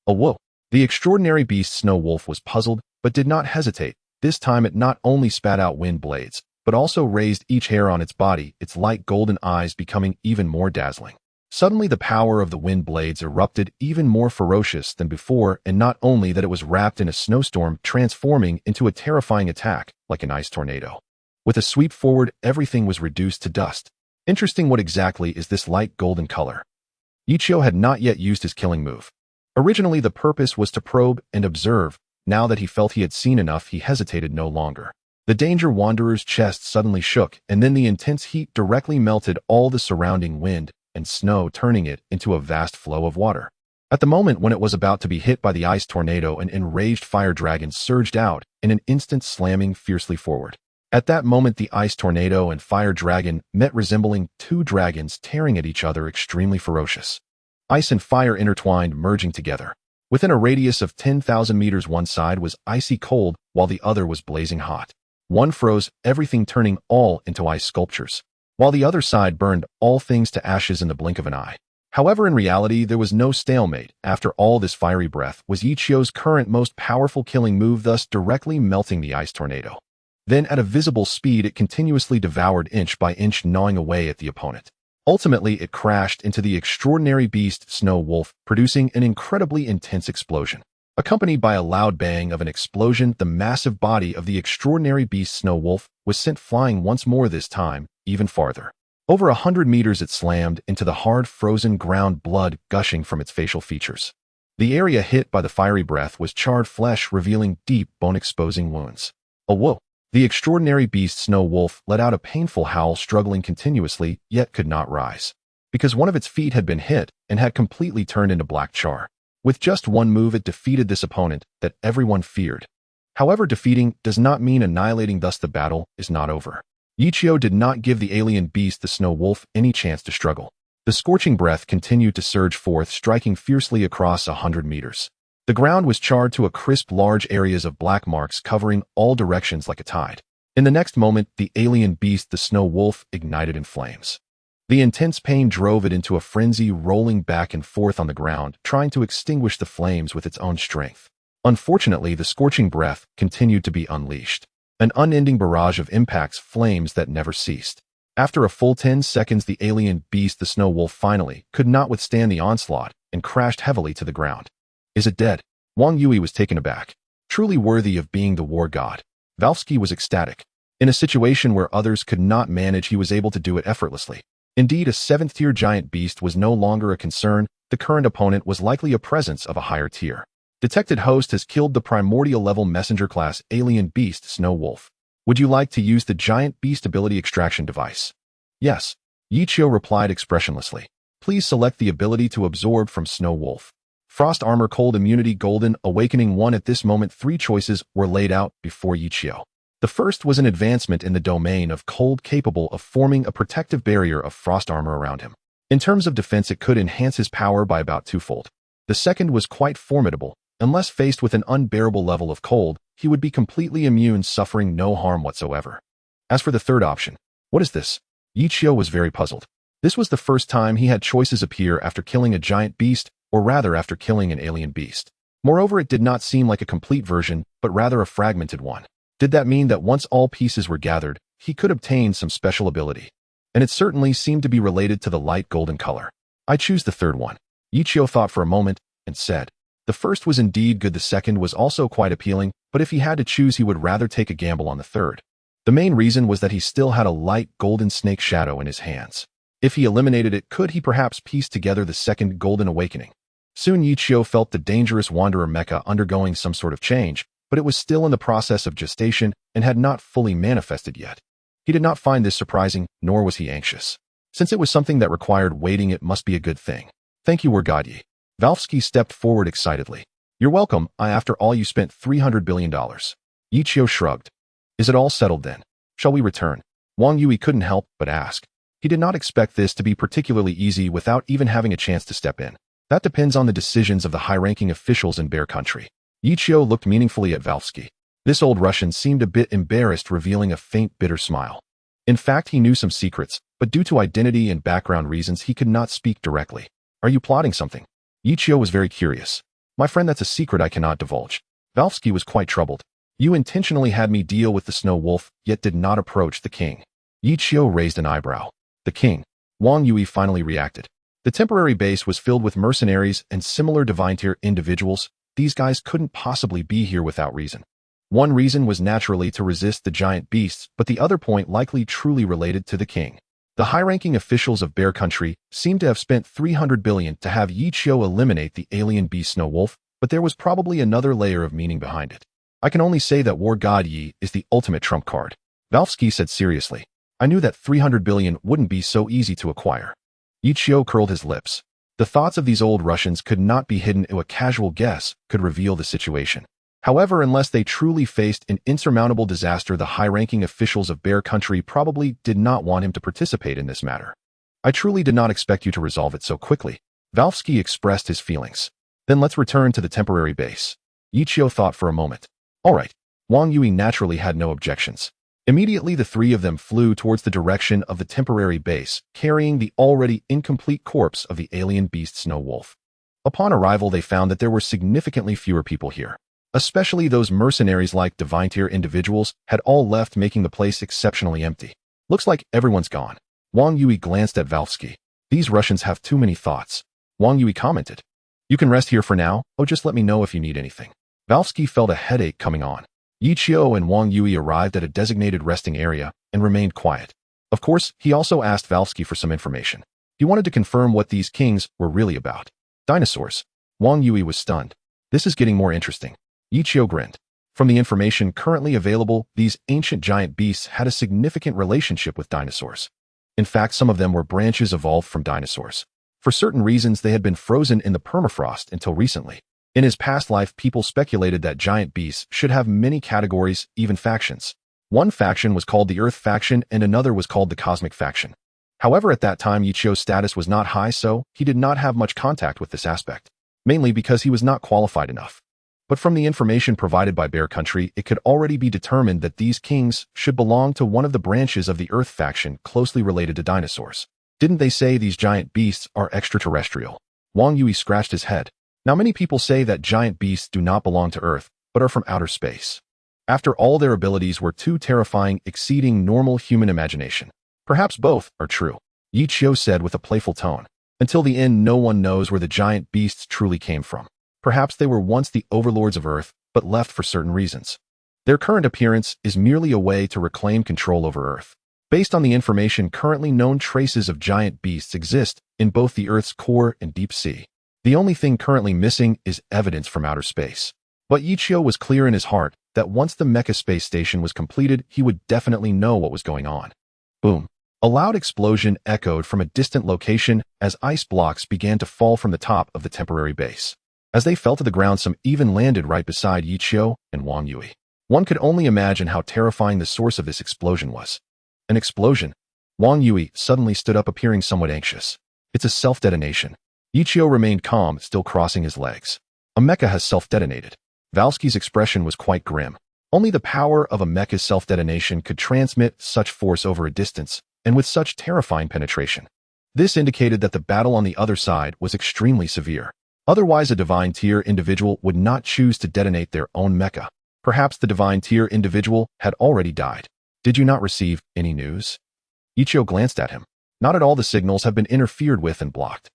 Oh whoa! The extraordinary beast Snow Wolf was puzzled, but did not hesitate. This time it not only spat out wind blades, but also raised each hair on its body, its light golden eyes becoming even more dazzling. Suddenly the power of the wind blades erupted, even more ferocious than before, and not only that, it was wrapped in a snowstorm, transforming into a terrifying attack, like an ice tornado. With a sweep forward, everything was reduced to dust. Interesting, what exactly is this light golden color? Yi Qiu had not yet used his killing move. Originally the purpose was to probe and observe. Now that he felt he had seen enough, he hesitated no longer. The Danger Wanderer's chest suddenly shook, and then the intense heat directly melted all the surrounding wind and snow, turning it into a vast flow of water. At the moment when it was about to be hit by the ice tornado, an enraged fire dragon surged out, in an instant slamming fiercely forward. At that moment the ice tornado and fire dragon met, resembling two dragons tearing at each other, extremely ferocious. Ice and fire intertwined, merging together. Within a radius of 10,000 meters, one side was icy cold, while the other was blazing hot. One froze everything, turning all into ice sculptures, while the other side burned all things to ashes in the blink of an eye. However, in reality, there was no stalemate. After all, this fiery breath was Yi Qiu's current most powerful killing move, thus directly melting the ice tornado. Then, at a visible speed, it continuously devoured inch by inch, gnawing away at the opponent. Ultimately, it crashed into the extraordinary beast Snow Wolf, producing an incredibly intense explosion. Accompanied by a loud bang of an explosion, the massive body of the extraordinary beast Snow Wolf was sent flying once more, this time even farther. Over 100 meters it slammed into the hard frozen ground, blood gushing from its facial features. The area hit by the fiery breath was charred flesh, revealing deep bone-exposing wounds. Oh whoa! The extraordinary beast Snow Wolf let out a painful howl, struggling continuously, yet could not rise, because one of its feet had been hit and had completely turned into black char. With just one move it defeated this opponent that everyone feared. However, defeating does not mean annihilating, thus the battle is not over. Yi Qiu did not give the alien beast the Snow Wolf any chance to struggle. The scorching breath continued to surge forth, striking fiercely across 100 meters. The ground was charred to a crisp, large areas of black marks covering all directions like a tide. In the next moment, the alien beast, the Snow Wolf, ignited in flames. The intense pain drove it into a frenzy, rolling back and forth on the ground, trying to extinguish the flames with its own strength. Unfortunately, the scorching breath continued to be unleashed. An unending barrage of impacts, flames that never ceased. After a full 10 seconds, the alien beast, the Snow Wolf, finally could not withstand the onslaught and crashed heavily to the ground. Is it dead? Wang Yui was taken aback. Truly worthy of being the war god. Valsky was ecstatic. In a situation where others could not manage, he was able to do it effortlessly. Indeed, a 7th tier giant beast was no longer a concern. The current opponent was likely a presence of a higher tier. Detected host has killed the primordial level messenger class alien beast Snow Wolf. Would you like to use the giant beast ability extraction device? Yes. Yi Qiu replied expressionlessly. Please select the ability to absorb from Snow Wolf. Frost armor, cold immunity, golden awakening 1. At this moment, 3 choices were laid out before Yi Qiu. The first was an advancement in the domain of cold, capable of forming a protective barrier of frost armor around him. In terms of defense, it could enhance his power by about 2-fold. The second was quite formidable. Unless faced with an unbearable level of cold, he would be completely immune, suffering no harm whatsoever. As for the third option, what is this? Yi Qiu was very puzzled. This was the first time he had choices appear after killing a giant beast. or rather after killing an alien beast. Moreover, it did not seem like a complete version, but rather a fragmented one. Did that mean that once all pieces were gathered, he could obtain some special ability? And it certainly seemed to be related to the light golden color. I choose the third one. Ichio thought for a moment and said, the first was indeed good, the second was also quite appealing, but if he had to choose he would rather take a gamble on the third. The main reason was that he still had a light golden snake shadow in his hands. If he eliminated it, could he perhaps piece together the second golden awakening? Soon Ichio felt the dangerous wanderer Mecha undergoing some sort of change, but it was still in the process of gestation and had not fully manifested yet. He did not find this surprising, nor was he anxious. Since it was something that required waiting, it must be a good thing. Thank you, Wargadyi. Valvsky stepped forward excitedly. You're welcome. After all, you spent $300 billion. Ichio shrugged. Is it all settled then? Shall we return? Wang Yui couldn't help but ask. He did not expect this to be particularly easy without even having a chance to step in. That depends on the decisions of the high-ranking officials in Bear Country. Ichio looked meaningfully at Valvsky. This old Russian seemed a bit embarrassed, revealing a faint, bitter smile. In fact, he knew some secrets, but due to identity and background reasons, he could not speak directly. Are you plotting something? Ichio was very curious. My friend, that's a secret I cannot divulge. Valvsky was quite troubled. You intentionally had me deal with the snow wolf, yet did not approach the king. Ichio raised an eyebrow. The king. Wang Yui finally reacted. The temporary base was filled with mercenaries and similar divine-tier individuals. These guys couldn't possibly be here without reason. One reason was naturally to resist the giant beasts, but the other point likely truly related to the king. The high-ranking officials of Bear Country seemed to have spent $300 billion to have Ichio eliminate the alien beast Snow Wolf, but there was probably another layer of meaning behind it. I can only say that War God Yi is the ultimate trump card. Valvsky said seriously. I knew that $300 billion wouldn't be so easy to acquire. Ichio curled his lips. The thoughts of these old Russians could not be hidden. A casual guess could reveal the situation. However, unless they truly faced an insurmountable disaster, the high-ranking officials of Bear Country probably did not want him to participate in this matter. I truly did not expect you to resolve it so quickly. Valvsky expressed his feelings. Then let's return to the temporary base. Ichio thought for a moment. All right. Wang Yui naturally had no objections. Immediately, the three of them flew towards the direction of the temporary base, carrying the already incomplete corpse of the alien beast Snow Wolf. Upon arrival, they found that there were significantly fewer people here. Especially those mercenaries-like divine-tier individuals had all left, making the place exceptionally empty. Looks like everyone's gone. Wang Yui glanced at Valvsky. These Russians have too many thoughts. Wang Yui commented. You can rest here for now. Oh, just let me know if you need anything. Valvsky felt a headache coming on. Ichio and Wang Yui arrived at a designated resting area and remained quiet. Of course, he also asked Valvsky for some information. He wanted to confirm what these kings were really about. Dinosaurs. Wang Yui was stunned. This is getting more interesting. Ichio grinned. From the information currently available, these ancient giant beasts had a significant relationship with dinosaurs. In fact, some of them were branches evolved from dinosaurs. For certain reasons, they had been frozen in the permafrost until recently. In his past life, people speculated that giant beasts should have many categories, even factions. One faction was called the Earth faction and another was called the Cosmic faction. However, at that time, Ichio's status was not high, so he did not have much contact with this aspect, mainly because he was not qualified enough. But from the information provided by Bear Country, it could already be determined that these kings should belong to one of the branches of the Earth faction closely related to dinosaurs. Didn't they say these giant beasts are extraterrestrial? Wang Yui scratched his head. Now, many people say that giant beasts do not belong to Earth, but are from outer space. After all, their abilities were too terrifying, exceeding normal human imagination. Perhaps both are true, Ichio said with a playful tone. Until the end, no one knows where the giant beasts truly came from. Perhaps they were once the overlords of Earth, but left for certain reasons. Their current appearance is merely a way to reclaim control over Earth. Based on the information currently known, traces of giant beasts exist in both the Earth's core and deep sea. The only thing currently missing is evidence from outer space. But Ichio was clear in his heart that once the Mecha space station was completed, he would definitely know what was going on. Boom. A loud explosion echoed from a distant location as ice blocks began to fall from the top of the temporary base. As they fell to the ground, some even landed right beside Ichio and Wang Yui. One could only imagine how terrifying the source of this explosion was. An explosion? Wang Yui suddenly stood up, appearing somewhat anxious. It's a self-detonation. Ichio remained calm, still crossing his legs. A mecha has self-detonated. Valvsky's expression was quite grim. Only the power of a mecha's self-detonation could transmit such force over a distance, and with such terrifying penetration. This indicated that the battle on the other side was extremely severe. Otherwise, a divine tier individual would not choose to detonate their own mecha. Perhaps the divine tier individual had already died. Did you not receive any news? Ichio glanced at him. Not at all. The signals have been interfered with and blocked.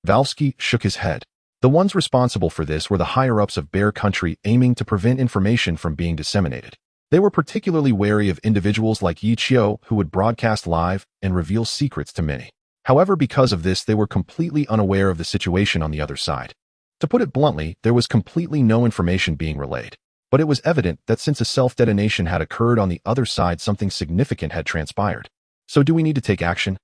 Valsky shook his head. The ones responsible for this were the higher-ups of Bear Country, aiming to prevent information from being disseminated. They were particularly wary of individuals like Ichio who would broadcast live and reveal secrets to many. However, because of this, they were completely unaware of the situation on the other side. To put it bluntly, there was completely no information being relayed. But it was evident that since a self-detonation had occurred on the other side, something significant had transpired. So do we need to take action?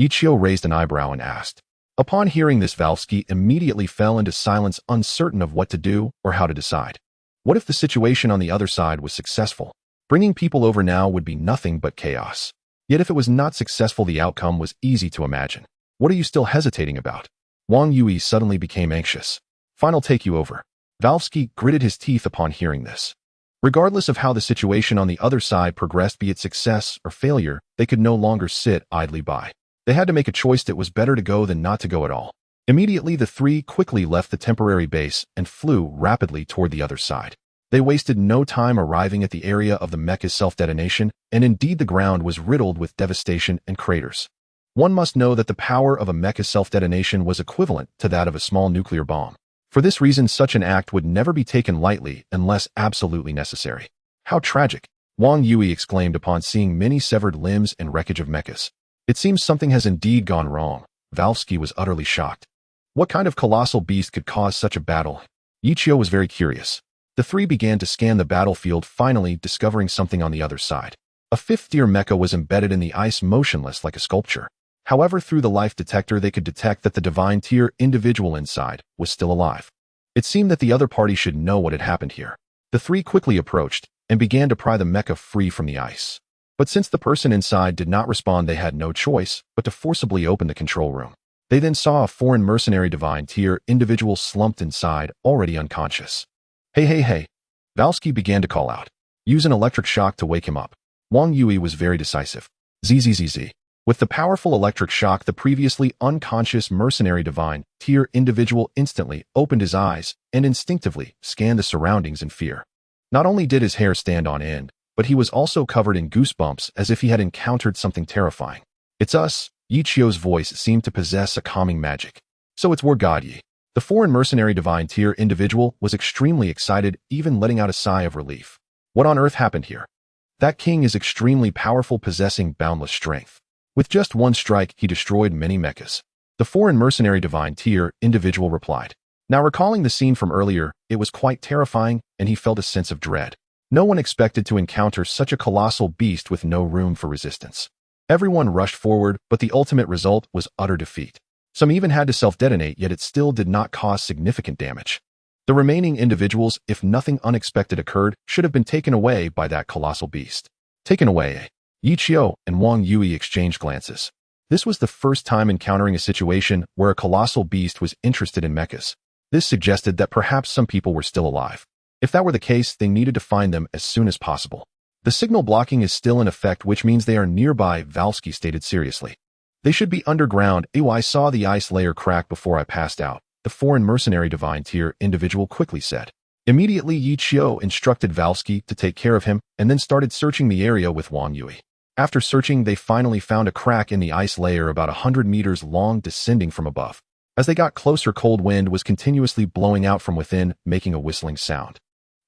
Ichio raised an eyebrow and asked. Upon hearing this, Valsky immediately fell into silence, uncertain of what to do or how to decide. What if the situation on the other side was successful? Bringing people over now would be nothing but chaos. Yet if it was not successful, the outcome was easy to imagine. What are you still hesitating about? Wang Yui suddenly became anxious. Fine, I'll take you over. Valsky gritted his teeth upon hearing this. Regardless of how the situation on the other side progressed, be it success or failure, they could no longer sit idly by. They had to make a choice. That was better to go than not to go at all. Immediately, the three quickly left the temporary base and flew rapidly toward the other side. They wasted no time arriving at the area of the mecha's self-detonation, and indeed the ground was riddled with devastation and craters. One must know that the power of a mecha's self-detonation was equivalent to that of a small nuclear bomb. For this reason, such an act would never be taken lightly unless absolutely necessary. How tragic! Wang Yui exclaimed upon seeing many severed limbs and wreckage of mechas. It seems something has indeed gone wrong. Valsky was utterly shocked. What kind of colossal beast could cause such a battle? Ichio was very curious. The three began to scan the battlefield, finally discovering something on the other side. A fifth-tier mecha was embedded in the ice, motionless like a sculpture. However, through the life detector, they could detect that the divine tier individual inside was still alive. It seemed that the other party should know what had happened here. The three quickly approached and began to pry the mecha free from the ice. But since the person inside did not respond, they had no choice but to forcibly open the control room. They then saw a foreign mercenary divine tier individual slumped inside, already unconscious. Hey. Valsky began to call out. Use an electric shock to wake him up. Wang Yui was very decisive. Zzz. With the powerful electric shock, the previously unconscious mercenary divine tier individual instantly opened his eyes and instinctively scanned the surroundings in fear. Not only did his hair stand on end, but he was also covered in goosebumps as if he had encountered something terrifying. It's us. Ichio's voice seemed to possess a calming magic. So it's War God Yi. The foreign mercenary divine tier individual was extremely excited, even letting out a sigh of relief. What on earth happened here? That king is extremely powerful, possessing boundless strength. With just one strike, he destroyed many mechas. The foreign mercenary divine tier individual replied. Now, recalling the scene from earlier, it was quite terrifying, and he felt a sense of dread. No one expected to encounter such a colossal beast with no room for resistance. Everyone rushed forward, but the ultimate result was utter defeat. Some even had to self-detonate, yet it still did not cause significant damage. The remaining individuals, if nothing unexpected occurred, should have been taken away by that colossal beast. Taken away. Ichio and Wang Yui exchanged glances. This was the first time encountering a situation where a colossal beast was interested in mechas. This suggested that perhaps some people were still alive. If that were the case, they needed to find them as soon as possible. The signal blocking is still in effect, which means they are nearby, Valsky stated seriously. They should be underground. I saw the ice layer crack before I passed out, the foreign mercenary divine tier individual quickly said. Immediately, Ichio instructed Valsky to take care of him and then started searching the area with Wang Yui. After searching, they finally found a crack in the ice layer about 100 meters long, descending from above. As they got closer, cold wind was continuously blowing out from within, making a whistling sound.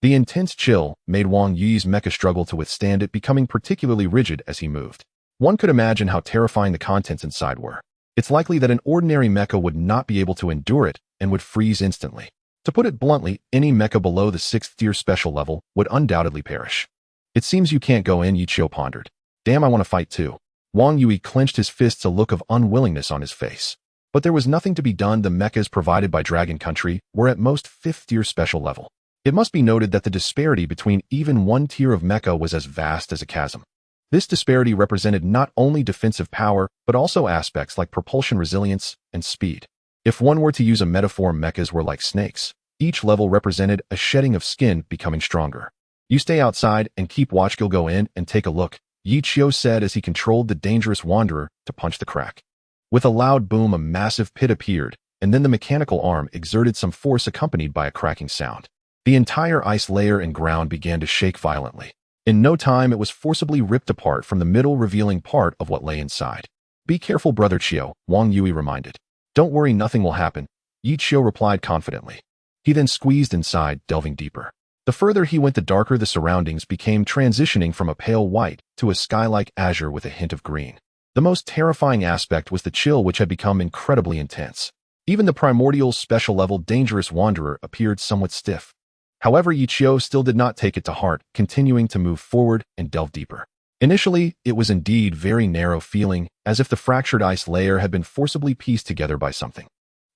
The intense chill made Wang Yui's mecha struggle to withstand it, becoming particularly rigid as he moved. One could imagine how terrifying the contents inside were. It's likely that an ordinary mecha would not be able to endure it and would freeze instantly. To put it bluntly, any mecha below the 6th tier special level would undoubtedly perish. It seems you can't go in, Ichio pondered. Damn, I want to fight too. Wang Yui clenched his fists, a look of unwillingness on his face. But there was nothing to be done. The mechas provided by Dragon Country were at most 5th tier special level. It must be noted that the disparity between even one tier of mecha was as vast as a chasm. This disparity represented not only defensive power, but also aspects like propulsion resilience and speed. If one were to use a metaphor, mechas were like snakes. Each level represented a shedding of skin, becoming stronger. You stay outside and keep watch. You'll go in and take a look, Ichio said as he controlled the dangerous wanderer to punch the crack. With a loud boom, a massive pit appeared, and then the mechanical arm exerted some force accompanied by a cracking sound. The entire ice layer and ground began to shake violently. In no time, it was forcibly ripped apart from the middle, revealing part of what lay inside. "Be careful, Brother Chiyo," Wang Yui reminded. "Don't worry, nothing will happen," Yi Chiyo replied confidently. He then squeezed inside, delving deeper. The further he went, the darker the surroundings became, transitioning from a pale white to a sky-like azure with a hint of green. The most terrifying aspect was the chill, which had become incredibly intense. Even the primordial special-level dangerous wanderer appeared somewhat stiff. However, Yi Chiyo still did not take it to heart, continuing to move forward and delve deeper. Initially, it was indeed very narrow, feeling as if the fractured ice layer had been forcibly pieced together by something.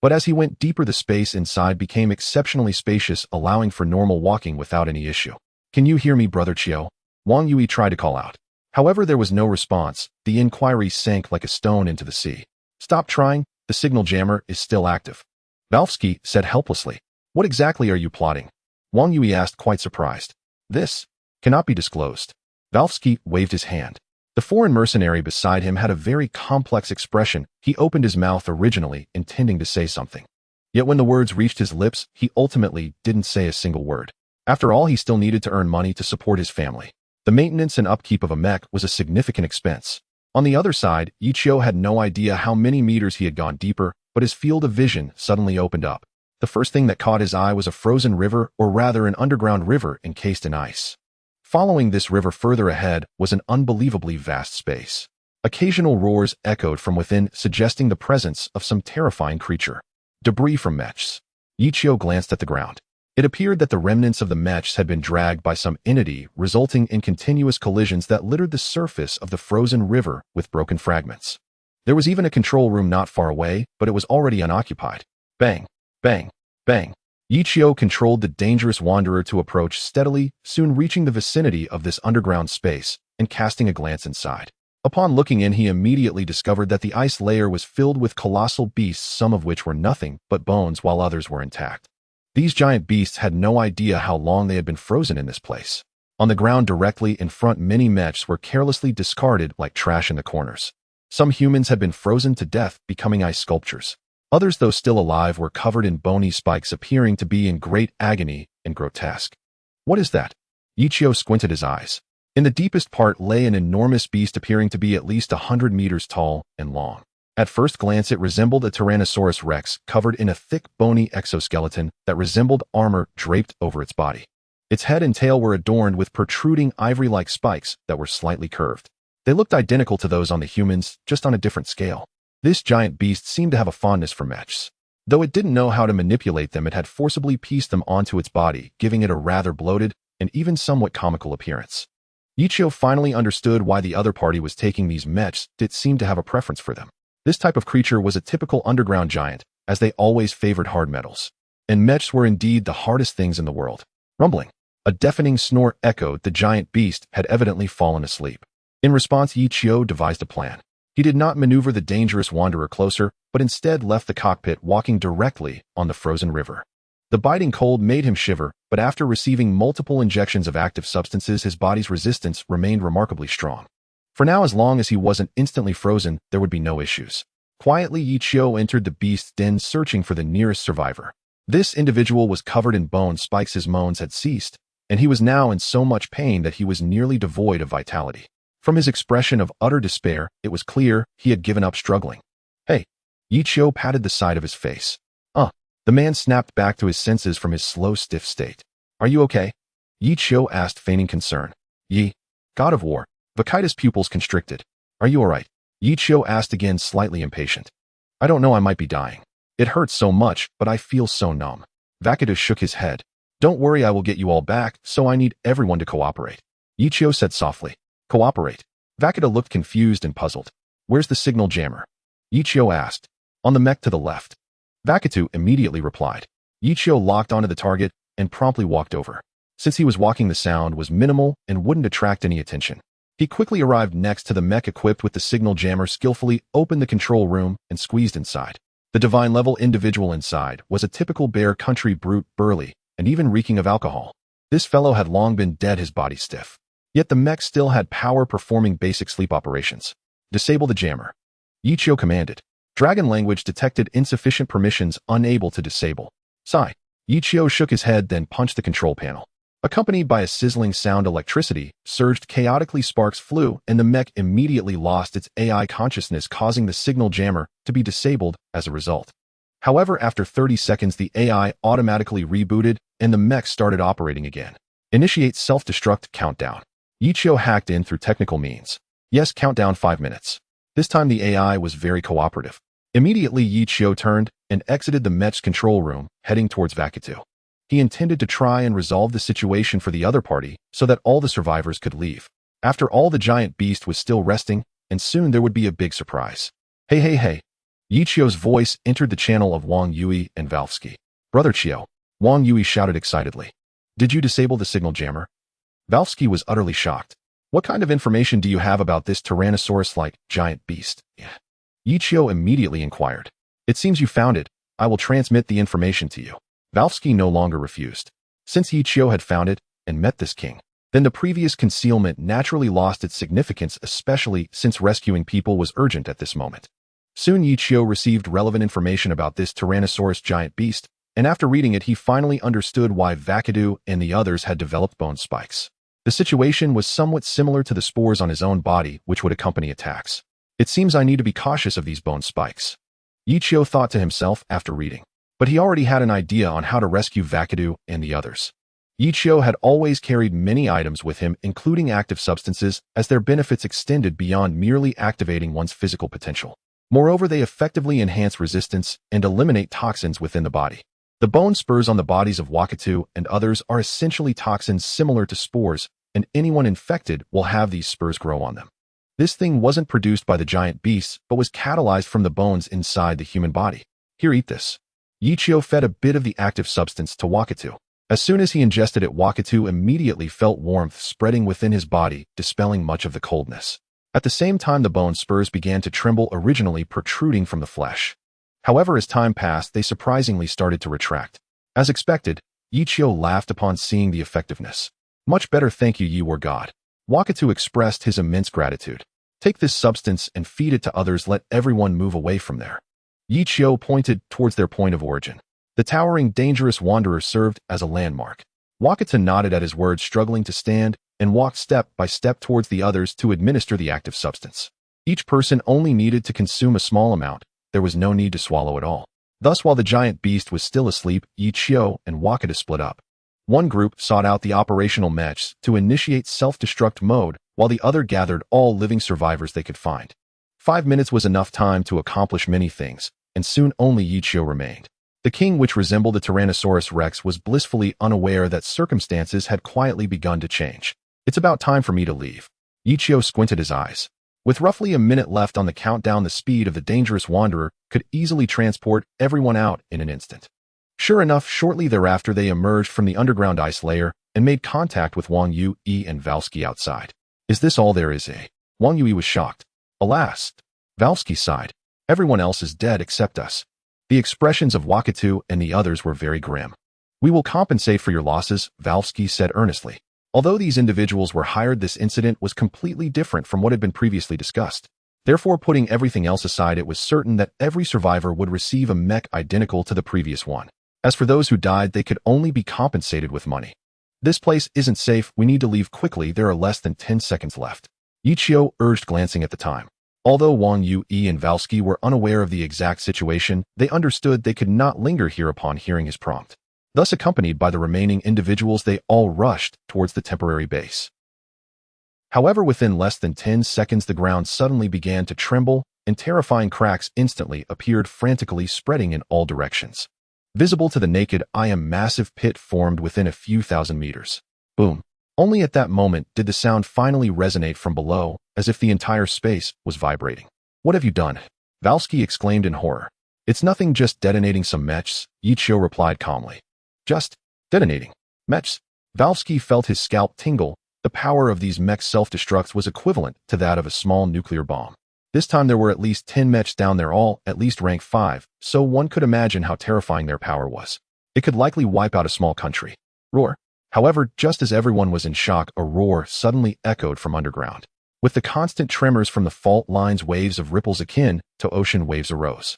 But as he went deeper, the space inside became exceptionally spacious, allowing for normal walking without any issue. "Can you hear me, Brother Chiyo?" Wang Yui tried to call out. However, there was no response. The inquiry sank like a stone into the sea. "Stop trying. The signal jammer is still active," Valvsky said helplessly. "What exactly are you plotting?" Wang Yui asked, quite surprised. "This cannot be disclosed." Valvsky waved his hand. The foreign mercenary beside him had a very complex expression. He opened his mouth originally, intending to say something. Yet when the words reached his lips, he ultimately didn't say a single word. After all, he still needed to earn money to support his family. The maintenance and upkeep of a mech was a significant expense. On the other side, Yi Chiyo had no idea how many meters he had gone deeper, but his field of vision suddenly opened up. The first thing that caught his eye was a frozen river, or rather an underground river encased in ice. Following this river further ahead was an unbelievably vast space. Occasional roars echoed from within, suggesting the presence of some terrifying creature. Debris from mechs. Yi Chiyo glanced at the ground. It appeared that the remnants of the mechs had been dragged by some entity, resulting in continuous collisions that littered the surface of the frozen river with broken fragments. There was even a control room not far away, but it was already unoccupied. Bang! Bang! Bang! Yi Chiyo controlled the dangerous wanderer to approach steadily, soon reaching the vicinity of this underground space and casting a glance inside. Upon looking in, he immediately discovered that the ice layer was filled with colossal beasts, some of which were nothing but bones while others were intact. These giant beasts had no idea how long they had been frozen in this place. On the ground directly in front, many mechs were carelessly discarded like trash in the corners. Some humans had been frozen to death, becoming ice sculptures. Others, though still alive, were covered in bony spikes, appearing to be in great agony and grotesque. "What is that?" Yi Chiyo squinted his eyes. In the deepest part lay an enormous beast, appearing to be at least 100 meters tall and long. At first glance, it resembled a Tyrannosaurus rex, covered in a thick, bony exoskeleton that resembled armor draped over its body. Its head and tail were adorned with protruding ivory-like spikes that were slightly curved. They looked identical to those on the humans, just on a different scale. This giant beast seemed to have a fondness for mechs. Though it didn't know how to manipulate them, it had forcibly pieced them onto its body, giving it a rather bloated and even somewhat comical appearance. Yi Chiyo finally understood why the other party was taking these mechs. It seemed to have a preference for them. This type of creature was a typical underground giant, as they always favored hard metals. And mechs were indeed the hardest things in the world. Rumbling. A deafening snore echoed. The giant beast had evidently fallen asleep. In response, Yi Chiyo devised a plan. He did not maneuver the dangerous wanderer closer, but instead left the cockpit, walking directly on the frozen river. The biting cold made him shiver, but after receiving multiple injections of active substances, his body's resistance remained remarkably strong. For now, as long as he wasn't instantly frozen, there would be no issues. Quietly, Yi Chiyo entered the beast's den, searching for the nearest survivor. This individual was covered in bone spikes. His moans had ceased, and he was now in so much pain that he was nearly devoid of vitality. From his expression of utter despair, it was clear he had given up struggling. "Hey!" Yi Chiyo patted the side of his face. The man snapped back to his senses from his slow, stiff state. "Are you okay?" Yi Chiyo asked, feigning concern. "Yi, god of war." Vakita's pupils constricted. "Are you alright?" Yi Chiyo asked again, slightly impatient. "I don't know, I might be dying. It hurts so much, but I feel so numb." Vakita shook his head. "Don't worry, I will get you all back, so I need everyone to cooperate," Yi Chiyo said softly. "Cooperate?" Vakita looked confused and puzzled. "Where's the signal jammer?" Yi Chiyo asked. "On the mech to the left." Vakita immediately replied. Yi Chiyo locked onto the target and promptly walked over. Since he was walking, the sound was minimal and wouldn't attract any attention. He quickly arrived next to the mech equipped with the signal jammer, skillfully opened the control room, and squeezed inside. The divine-level individual inside was a typical bear country brute, burly, and even reeking of alcohol. This fellow had long been dead, his body stiff. Yet the mech still had power, performing basic sleep operations. "Disable the jammer," Yi Chiyo commanded. Dragon language detected insufficient permissions, unable to disable. Sigh. Yichio shook his head, then punched the control panel. Accompanied by a sizzling sound, electricity surged chaotically, sparks flew, and the mech immediately lost its AI consciousness, causing the signal jammer to be disabled as a result. However, after 30 seconds, the AI automatically rebooted, and the mech started operating again. Initiate self-destruct countdown. Yichio hacked in through technical means. Yes, countdown 5 minutes. This time the AI was very cooperative. Immediately, Yichio turned and exited the mech's control room, heading towards Vakutu. He intended to try and resolve the situation for the other party so that all the survivors could leave. After all, the giant beast was still resting, and soon there would be a big surprise. Hey, hey, hey. Yichio's voice entered the channel of Wang Yui and Valvsky. Brother Chio, Wang Yui shouted excitedly. Did you disable the signal jammer? Valvsky was utterly shocked. What kind of information do you have about this Tyrannosaurus-like giant beast? Yichio immediately inquired. It seems you found it. I will transmit the information to you. Valvsky no longer refused. Since Yichio had found it and met this king, then the previous concealment naturally lost its significance, especially since rescuing people was urgent at this moment. Soon Yichio received relevant information about this Tyrannosaurus giant beast, and after reading it he finally understood why Vakutu and the others had developed bone spikes. The situation was somewhat similar to the spores on his own body which would accompany attacks. It seems I need to be cautious of these bone spikes, Yichio thought to himself after reading. But he already had an idea on how to rescue Vakutu and the others. Yichio had always carried many items with him, including active substances, as their benefits extended beyond merely activating one's physical potential. Moreover, they effectively enhance resistance and eliminate toxins within the body. The bone spurs on the bodies of Vakutu and others are essentially toxins similar to spores, and anyone infected will have these spurs grow on them. This thing wasn't produced by the giant beasts, but was catalyzed from the bones inside the human body. Here, eat this. Yichio fed a bit of the active substance to Vakutu. As soon as he ingested it, Vakutu immediately felt warmth spreading within his body, dispelling much of the coldness. At the same time, the bone spurs began to tremble, originally protruding from the flesh. However, as time passed, they surprisingly started to retract. As expected, Yichio laughed upon seeing the effectiveness. Much better, thank you, ye were god. Vakutu expressed his immense gratitude. Take this substance and feed it to others, let everyone move away from there. Yichio pointed towards their point of origin. The towering, dangerous wanderer served as a landmark. Vakutu nodded at his words, struggling to stand, and walked step by step towards the others to administer the active substance. Each person only needed to consume a small amount. There was no need to swallow it all. Thus, while the giant beast was still asleep, Yichio and Vakutu split up. One group sought out the operational mechs to initiate self-destruct mode, while the other gathered all living survivors they could find. 5 minutes was enough time to accomplish many things, and soon only Yichio remained. The king, which resembled the Tyrannosaurus Rex, was blissfully unaware that circumstances had quietly begun to change. It's about time for me to leave. Yichio squinted his eyes. With roughly a minute left on the countdown, the speed of the dangerous wanderer could easily transport everyone out in an instant. Sure enough, shortly thereafter they emerged from the underground ice layer and made contact with Wang Yui and Valvsky outside. Is this all there is, eh? Wang Yui was shocked. Alas, Valvsky sighed. Everyone else is dead except us. The expressions of Vakutu and the others were very grim. We will compensate for your losses, Valvsky said earnestly. Although these individuals were hired, this incident was completely different from what had been previously discussed. Therefore, putting everything else aside, it was certain that every survivor would receive a mech identical to the previous one. As for those who died, they could only be compensated with money. This place isn't safe. We need to leave quickly. There are less than 10 seconds left. Yichio urged, glancing at the time. Although Wang Yui and Valvsky were unaware of the exact situation, they understood they could not linger here upon hearing his prompt. Thus, accompanied by the remaining individuals, they all rushed towards the temporary base. However, within less than 10 seconds, the ground suddenly began to tremble, and terrifying cracks instantly appeared, frantically spreading in all directions. Visible to the naked eye, a massive pit formed within a few thousand meters. Boom. Only at that moment did the sound finally resonate from below, as if the entire space was vibrating. What have you done? Valvsky exclaimed in horror. It's nothing, just detonating some mechs, Yichio replied calmly. Just detonating mechs? Valvsky felt his scalp tingle. The power of these mech self-destructs was equivalent to that of a small nuclear bomb. This time there were at least 10 mechs down there, all at least rank 5, so one could imagine how terrifying their power was. It could likely wipe out a small country. Roar. However, just as everyone was in shock, a roar suddenly echoed from underground. With the constant tremors from the fault lines, waves of ripples akin to ocean waves arose.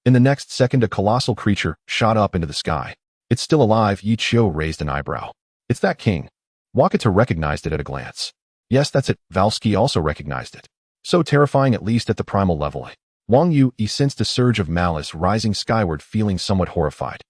In the next second, a colossal creature shot up into the sky. It's still alive, Yi Qiu raised an eyebrow. It's that king. Wakata recognized it at a glance. Yes, that's it. Valsky also recognized it. So terrifying, at least at the primal level. Wang Yu sensed a surge of malice rising skyward, feeling somewhat horrified.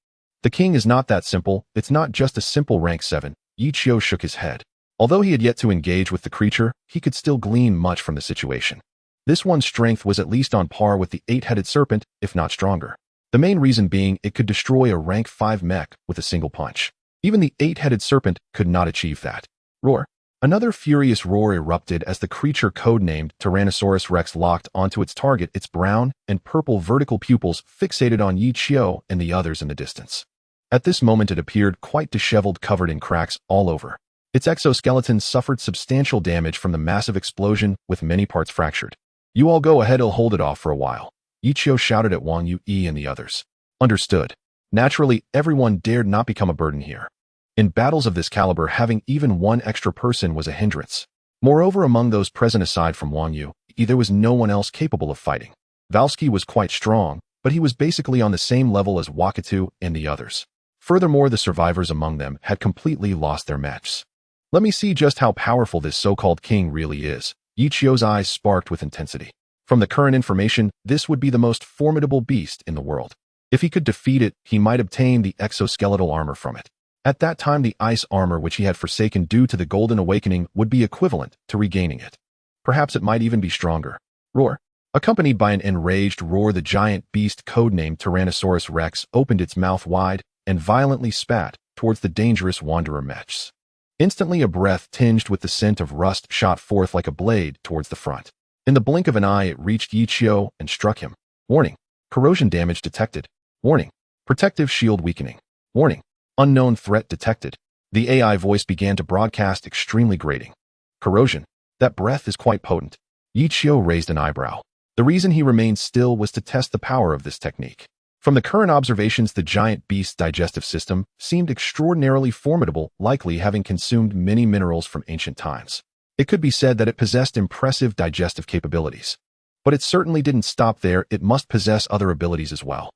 The king is not that simple. It's not just a simple rank 7. Yi Qiu shook his head. Although he had yet to engage with the creature, he could still glean much from the situation. This one's strength was at least on par with the 8-headed serpent, if not stronger. The main reason being it could destroy a rank 5 mech with a single punch. Even the 8-headed serpent could not achieve that. Roar. Another furious roar erupted as the creature codenamed Tyrannosaurus Rex locked onto its target, its brown and purple vertical pupils fixated on Yi Qiu and the others in the distance. At this moment it appeared quite disheveled, covered in cracks all over. Its exoskeleton suffered substantial damage from the massive explosion, with many parts fractured. You all go ahead, I'll hold it off for a while. Yi Qiu shouted at Wang Yu and the others. Understood. Naturally, everyone dared not become a burden here. In battles of this caliber, having even one extra person was a hindrance. Moreover, among those present aside from Wang Yu, there was no one else capable of fighting. Valsky was quite strong, but he was basically on the same level as Wakatu and the others. Furthermore, the survivors among them had completely lost their mechs. Let me see just how powerful this so-called king really is. Yi Qiu's eyes sparked with intensity. From the current information, this would be the most formidable beast in the world. If he could defeat it, he might obtain the exoskeletal armor from it. At that time, the ice armor which he had forsaken due to the Golden Awakening would be equivalent to regaining it. Perhaps it might even be stronger. Roar. Accompanied by an enraged roar, the giant beast codenamed Tyrannosaurus Rex opened its mouth wide and violently spat towards the dangerous wanderer mechs. Instantly, a breath tinged with the scent of rust shot forth like a blade towards the front. In the blink of an eye, it reached Yi Qiu and struck him. Warning. Corrosion damage detected. Warning. Protective shield weakening. Warning. Unknown threat detected. The AI voice began to broadcast, extremely grating. Corrosion. That breath is quite potent. Yi Qiu raised an eyebrow. The reason he remained still was to test the power of this technique. From the current observations, the giant beast's digestive system seemed extraordinarily formidable, likely having consumed many minerals from ancient times. It could be said that it possessed impressive digestive capabilities. But it certainly didn't stop there, it must possess other abilities as well.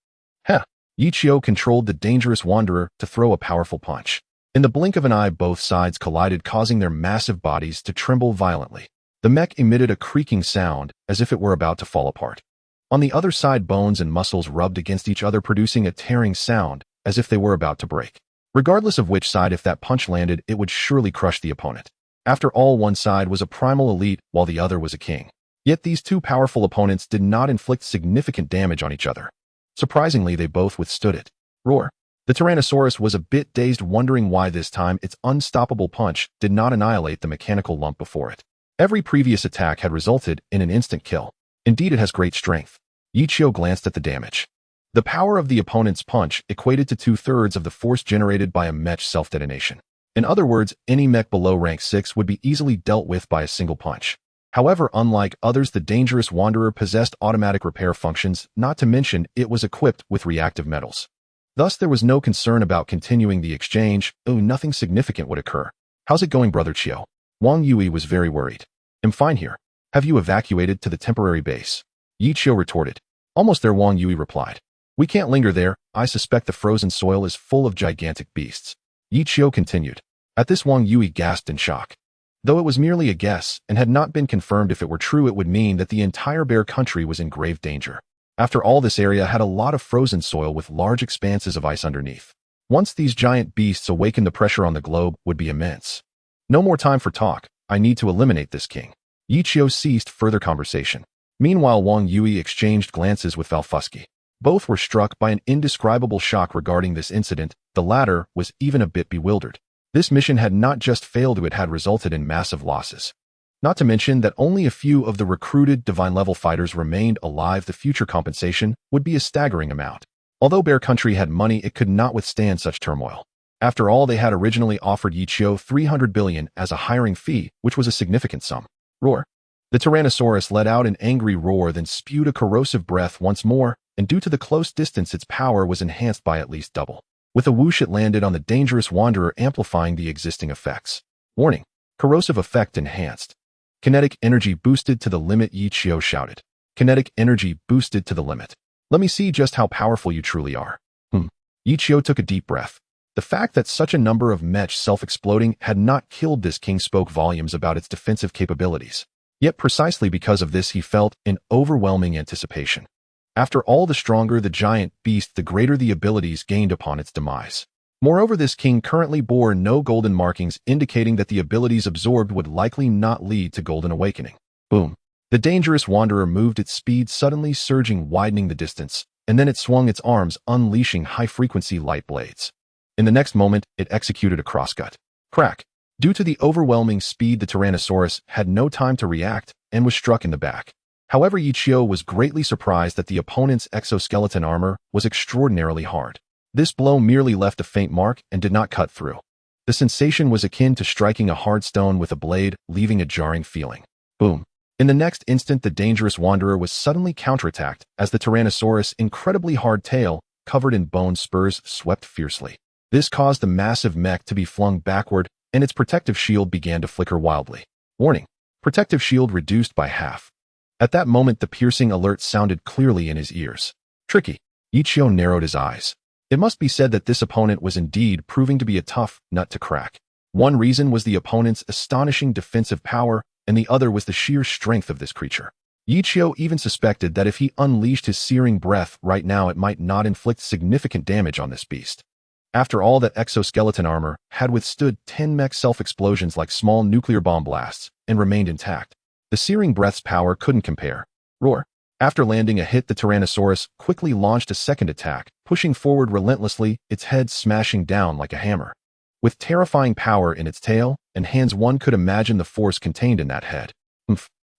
Heh! Yi Qiu controlled the dangerous wanderer to throw a powerful punch. In the blink of an eye, both sides collided, causing their massive bodies to tremble violently. The mech emitted a creaking sound, as if it were about to fall apart. On the other side, bones and muscles rubbed against each other, producing a tearing sound, as if they were about to break. Regardless of which side, if that punch landed, it would surely crush the opponent. After all, one side was a primal elite, while the other was a king. Yet these two powerful opponents did not inflict significant damage on each other. Surprisingly, they both withstood it. Roar. The Tyrannosaurus was a bit dazed, wondering why this time its unstoppable punch did not annihilate the mechanical lump before it. Every previous attack had resulted in an instant kill. Indeed, it has great strength. Yi Qiu glanced at the damage. The power of the opponent's punch equated to 2/3 of the force generated by a mech self-detonation. In other words, any mech below rank 6 would be easily dealt with by a single punch. However, unlike others, the dangerous wanderer possessed automatic repair functions, not to mention it was equipped with reactive metals. Thus, there was no concern about continuing the exchange. Nothing significant would occur. How's it going, Brother Qiu? Wang Yui was very worried. I'm fine here. Have you evacuated to the temporary base? Yi Qiu retorted. Almost there, Wang Yui replied. We can't linger there. I suspect the frozen soil is full of gigantic beasts. Yi Qiu continued. At this, Wang Yui gasped in shock. Though it was merely a guess and had not been confirmed, if it were true, it would mean that the entire bear country was in grave danger. After all, this area had a lot of frozen soil with large expanses of ice underneath. Once these giant beasts awakened, the pressure on the globe would be immense. No more time for talk. I need to eliminate this king. Yi Qiu ceased further conversation. Meanwhile, Wang Yui exchanged glances with Valfusky. Both were struck by an indescribable shock regarding this incident. The latter was even a bit bewildered. This mission had not just failed, it had resulted in massive losses. Not to mention that only a few of the recruited divine-level fighters remained alive. The future compensation would be a staggering amount. Although Bear Country had money, it could not withstand such turmoil. After all, they had originally offered Yi Qiu 300 billion as a hiring fee, which was a significant sum. Roar. The Tyrannosaurus let out an angry roar, then spewed a corrosive breath once more, and due to the close distance, its power was enhanced by at least double. With a whoosh, it landed on the dangerous wanderer, amplifying the existing effects. Warning. Corrosive effect enhanced. Kinetic energy boosted to the limit, Yichio shouted. Kinetic energy boosted to the limit. Let me see just how powerful you truly are. Yichio took a deep breath. The fact that such a number of mech self-exploding had not killed this king spoke volumes about its defensive capabilities. Yet precisely because of this he felt an overwhelming anticipation. After all, the stronger the giant beast, the greater the abilities gained upon its demise. Moreover, this king currently bore no golden markings, indicating that the abilities absorbed would likely not lead to golden awakening. Boom. The dangerous wanderer moved its speed, suddenly surging, widening the distance, and then it swung its arms, unleashing high-frequency light blades. In the next moment, it executed a crosscut. Crack. Due to the overwhelming speed, the Tyrannosaurus had no time to react and was struck in the back. However, Yichio was greatly surprised that the opponent's exoskeleton armor was extraordinarily hard. This blow merely left a faint mark and did not cut through. The sensation was akin to striking a hard stone with a blade, leaving a jarring feeling. Boom. In the next instant, the dangerous wanderer was suddenly counterattacked as the Tyrannosaurus' incredibly hard tail, covered in bone spurs, swept fiercely. This caused the massive mech to be flung backward, and its protective shield began to flicker wildly. Warning. Protective shield reduced by half. At that moment, the piercing alert sounded clearly in his ears. Tricky. Yichio narrowed his eyes. It must be said that this opponent was indeed proving to be a tough nut to crack. One reason was the opponent's astonishing defensive power, and the other was the sheer strength of this creature. Yichio even suspected that if he unleashed his searing breath right now, it might not inflict significant damage on this beast. After all, that exoskeleton armor had withstood 10 mech self-explosions like small nuclear bomb blasts and remained intact. The searing breath's power couldn't compare. Roar. After landing a hit, the Tyrannosaurus quickly launched a second attack, pushing forward relentlessly, its head smashing down like a hammer. With terrifying power in its tail and hands, one could imagine the force contained in that head.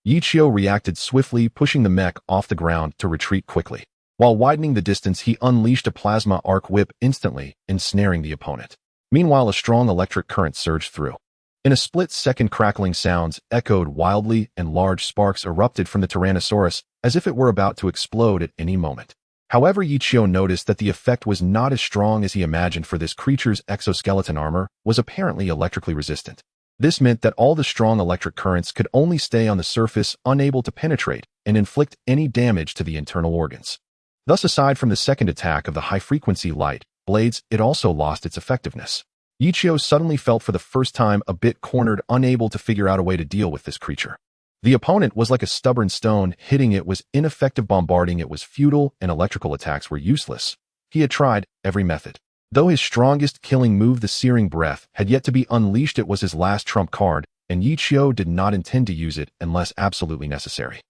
Yichio reacted swiftly, pushing the mech off the ground to retreat quickly. While widening the distance, he unleashed a plasma arc whip, instantly ensnaring the opponent. Meanwhile, a strong electric current surged through. In a split-second, crackling sounds echoed wildly, and large sparks erupted from the Tyrannosaurus as if it were about to explode at any moment. However, Yichio noticed that the effect was not as strong as he imagined, for this creature's exoskeleton armor was apparently electrically resistant. This meant that all the strong electric currents could only stay on the surface, unable to penetrate and inflict any damage to the internal organs. Thus, aside from the second attack of the high-frequency light blades, it also lost its effectiveness. Yichio suddenly felt for the first time a bit cornered, unable to figure out a way to deal with this creature. The opponent was like a stubborn stone. Hitting it was ineffective, bombarding it was futile, and electrical attacks were useless. He had tried every method. Though his strongest killing move, the searing breath, had yet to be unleashed, it was his last trump card, and Yichio did not intend to use it unless absolutely necessary.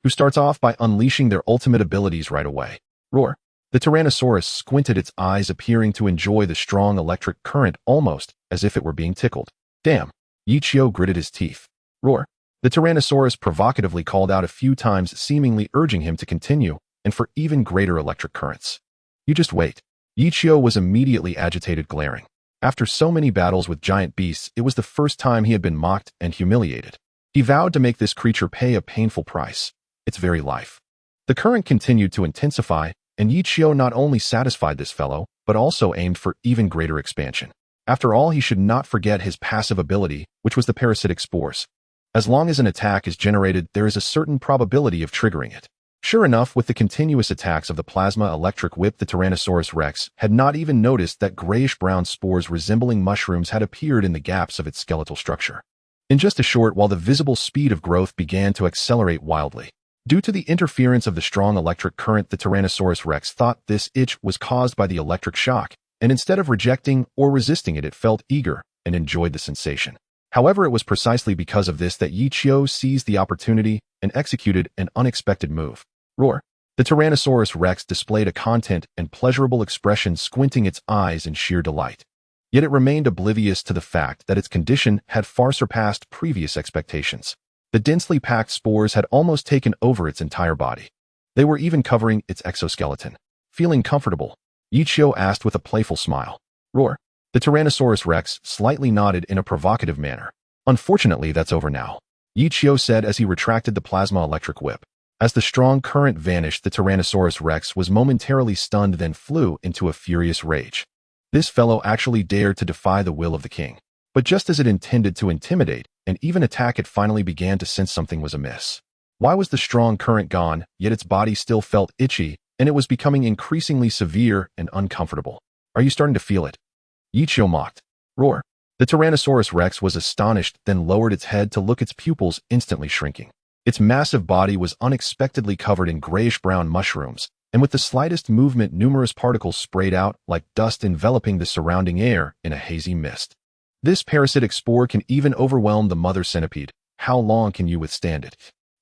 Who starts off by unleashing their ultimate abilities right away? Roar. The Tyrannosaurus squinted its eyes, appearing to enjoy the strong electric current almost as if it were being tickled. Damn. Yichio gritted his teeth. Roar. The Tyrannosaurus provocatively called out a few times, seemingly urging him to continue, and for even greater electric currents. You just wait. Yichio was immediately agitated, glaring. After so many battles with giant beasts, it was the first time he had been mocked and humiliated. He vowed to make this creature pay a painful price, its very life. The current continued to intensify, and Yichio not only satisfied this fellow, but also aimed for even greater expansion. After all, he should not forget his passive ability, which was the parasitic spores. As long as an attack is generated, there is a certain probability of triggering it. Sure enough, with the continuous attacks of the plasma electric whip, the Tyrannosaurus Rex had not even noticed that grayish-brown spores resembling mushrooms had appeared in the gaps of its skeletal structure. In just a short while, the visible speed of growth began to accelerate wildly. Due to the interference of the strong electric current, the Tyrannosaurus Rex thought this itch was caused by the electric shock, and instead of rejecting or resisting it, it felt eager and enjoyed the sensation. However, it was precisely because of this that Yichio seized the opportunity and executed an unexpected move. Roar. The Tyrannosaurus Rex displayed a content and pleasurable expression, squinting its eyes in sheer delight. Yet it remained oblivious to the fact that its condition had far surpassed previous expectations. The densely packed spores had almost taken over its entire body. They were even covering its exoskeleton. Feeling comfortable, Yichio asked with a playful smile. Roar. The Tyrannosaurus Rex slightly nodded in a provocative manner. Unfortunately, that's over now, Yichio said as he retracted the plasma electric whip. As the strong current vanished, the Tyrannosaurus Rex was momentarily stunned, then flew into a furious rage. This fellow actually dared to defy the will of the king. But just as it intended to intimidate, and even attack, it finally began to sense something was amiss. Why was the strong current gone, yet its body still felt itchy, and it was becoming increasingly severe and uncomfortable? Are you starting to feel it? Yichio mocked. Roar. The Tyrannosaurus Rex was astonished, then lowered its head to look, its pupils instantly shrinking. Its massive body was unexpectedly covered in grayish-brown mushrooms, and with the slightest movement numerous particles sprayed out like dust, enveloping the surrounding air in a hazy mist. This parasitic spore can even overwhelm the mother centipede. How long can you withstand it?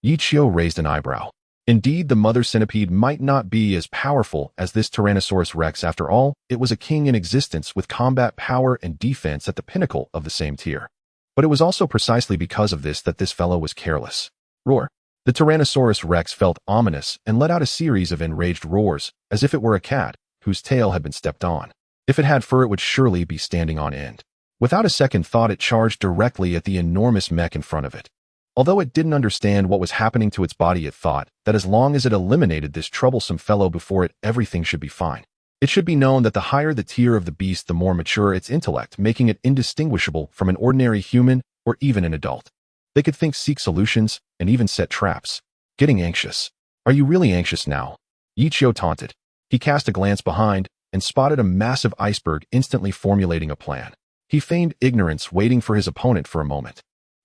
Yichio raised an eyebrow. Indeed, the mother centipede might not be as powerful as this Tyrannosaurus Rex. After all, it was a king in existence with combat power and defense at the pinnacle of the same tier. But it was also precisely because of this that this fellow was careless. Roar. The Tyrannosaurus Rex felt ominous and let out a series of enraged roars, as if it were a cat whose tail had been stepped on. If it had fur, it would surely be standing on end. Without a second thought, it charged directly at the enormous mech in front of it. Although it didn't understand what was happening to its body, it thought that as long as it eliminated this troublesome fellow before it, everything should be fine. It should be known that the higher the tier of the beast, the more mature its intellect, making it indistinguishable from an ordinary human or even an adult. They could think, seek solutions, and even set traps. Getting anxious. Are you really anxious now? Yichio taunted. He cast a glance behind and spotted a massive iceberg instantly formulating a plan. He feigned ignorance, waiting for his opponent for a moment.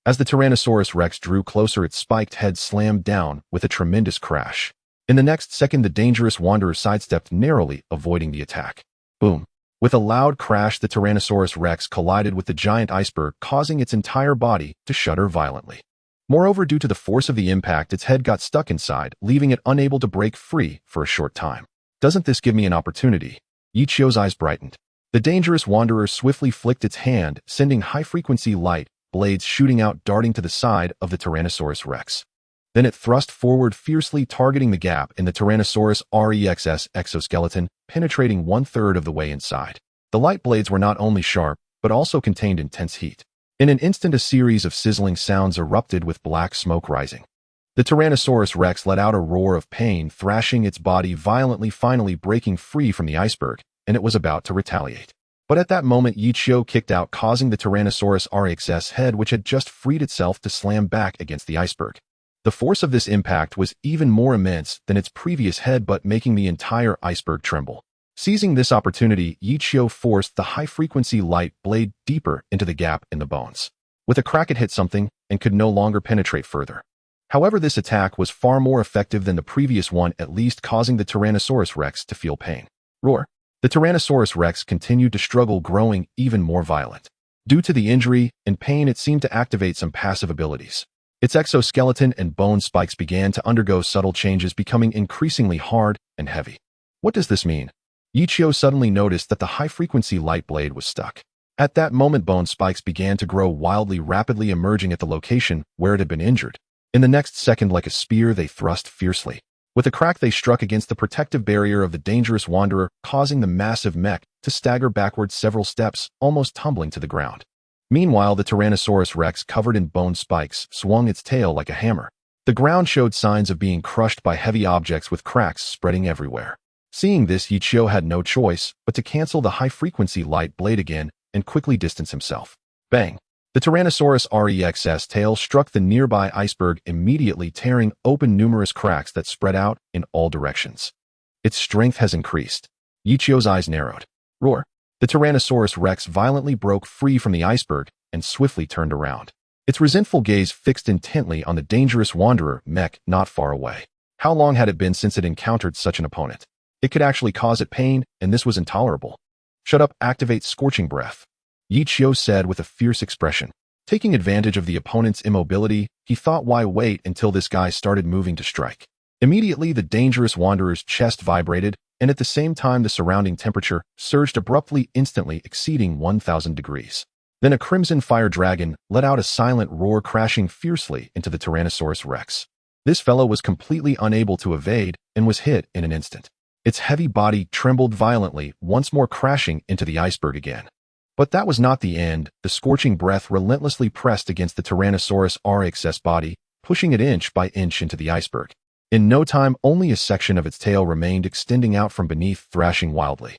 As the Tyrannosaurus Rex drew closer, its spiked head slammed down with a tremendous crash. In the next second, the dangerous wanderer sidestepped narrowly, avoiding the attack. Boom. With a loud crash, the Tyrannosaurus Rex collided with the giant iceberg, causing its entire body to shudder violently. Moreover, due to the force of the impact, its head got stuck inside, leaving it unable to break free for a short time. Doesn't this give me an opportunity? Yichio's eyes brightened. The dangerous wanderer swiftly flicked its hand, sending high-frequency light blades shooting out, darting to the side of the Tyrannosaurus Rex. Then it thrust forward fiercely, targeting the gap in the Tyrannosaurus Rex's exoskeleton, penetrating 1/3 of the way inside. The light blades were not only sharp, but also contained intense heat. In an instant, a series of sizzling sounds erupted with black smoke rising. The Tyrannosaurus Rex let out a roar of pain, thrashing its body violently, finally breaking free from the iceberg, and it was about to retaliate. But at that moment, Yichio kicked out, causing the Tyrannosaurus Rex's head, which had just freed itself, to slam back against the iceberg. The force of this impact was even more immense than its previous headbutt, making the entire iceberg tremble. Seizing this opportunity, Yichio forced the high-frequency light blade deeper into the gap in the bones. With a crack, it hit something and could no longer penetrate further. However, this attack was far more effective than the previous one, at least causing the Tyrannosaurus Rex to feel pain. Roar. The Tyrannosaurus Rex continued to struggle, growing even more violent. Due to the injury and pain, it seemed to activate some passive abilities. Its exoskeleton and bone spikes began to undergo subtle changes, becoming increasingly hard and heavy. What does this mean? Yichio suddenly noticed that the high-frequency light blade was stuck. At that moment, bone spikes began to grow wildly, rapidly emerging at the location where it had been injured. In the next second, like a spear, they thrust fiercely. With a crack, they struck against the protective barrier of the dangerous wanderer, causing the massive mech to stagger backwards several steps, almost tumbling to the ground. Meanwhile, the Tyrannosaurus Rex, covered in bone spikes, swung its tail like a hammer. The ground showed signs of being crushed by heavy objects, with cracks spreading everywhere. Seeing this, Yichio had no choice but to cancel the high-frequency light blade again and quickly distance himself. Bang! The Tyrannosaurus Rex's tail struck the nearby iceberg, immediately tearing open numerous cracks that spread out in all directions. Its strength has increased. Yichio's eyes narrowed. Roar! The Tyrannosaurus Rex violently broke free from the iceberg and swiftly turned around. Its resentful gaze fixed intently on the dangerous wanderer mech not far away. How long had it been since it encountered such an opponent? It could actually cause it pain, and this was intolerable. Shut up, activate scorching breath, Yichio said with a fierce expression. Taking advantage of the opponent's immobility, he thought, why wait until this guy started moving to strike? Immediately, the dangerous wanderer's chest vibrated, and at the same time the surrounding temperature surged abruptly, instantly exceeding 1,000 degrees. Then a crimson fire dragon let out a silent roar, crashing fiercely into the Tyrannosaurus Rex. This fellow was completely unable to evade and was hit in an instant. Its heavy body trembled violently, once more crashing into the iceberg again. But that was not the end. The scorching breath relentlessly pressed against the Tyrannosaurus Rex's body, pushing it inch by inch into the iceberg. In no time, only a section of its tail remained extending out from beneath, thrashing wildly.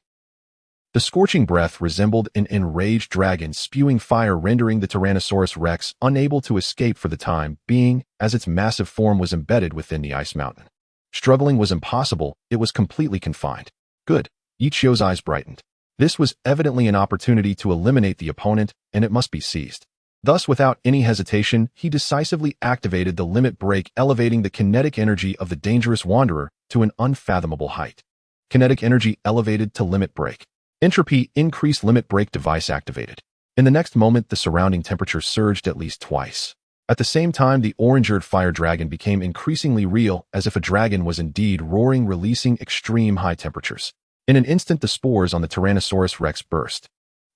The scorching breath resembled an enraged dragon spewing fire, rendering the Tyrannosaurus rex unable to escape for the time being, as its massive form was embedded within the ice mountain. Struggling was impossible, it was completely confined. Good. Ichio's eyes brightened. This was evidently an opportunity to eliminate the opponent, and it must be seized. Thus, without any hesitation, he decisively activated the limit break, elevating the kinetic energy of the dangerous wanderer to an unfathomable height. Kinetic energy elevated to limit break. Entropy increased, limit break device activated. In the next moment, the surrounding temperature surged at least twice. At the same time, the orange-eared fire dragon became increasingly real, as if a dragon was indeed roaring, releasing extreme high temperatures. In an instant, the spores on the Tyrannosaurus rex burst.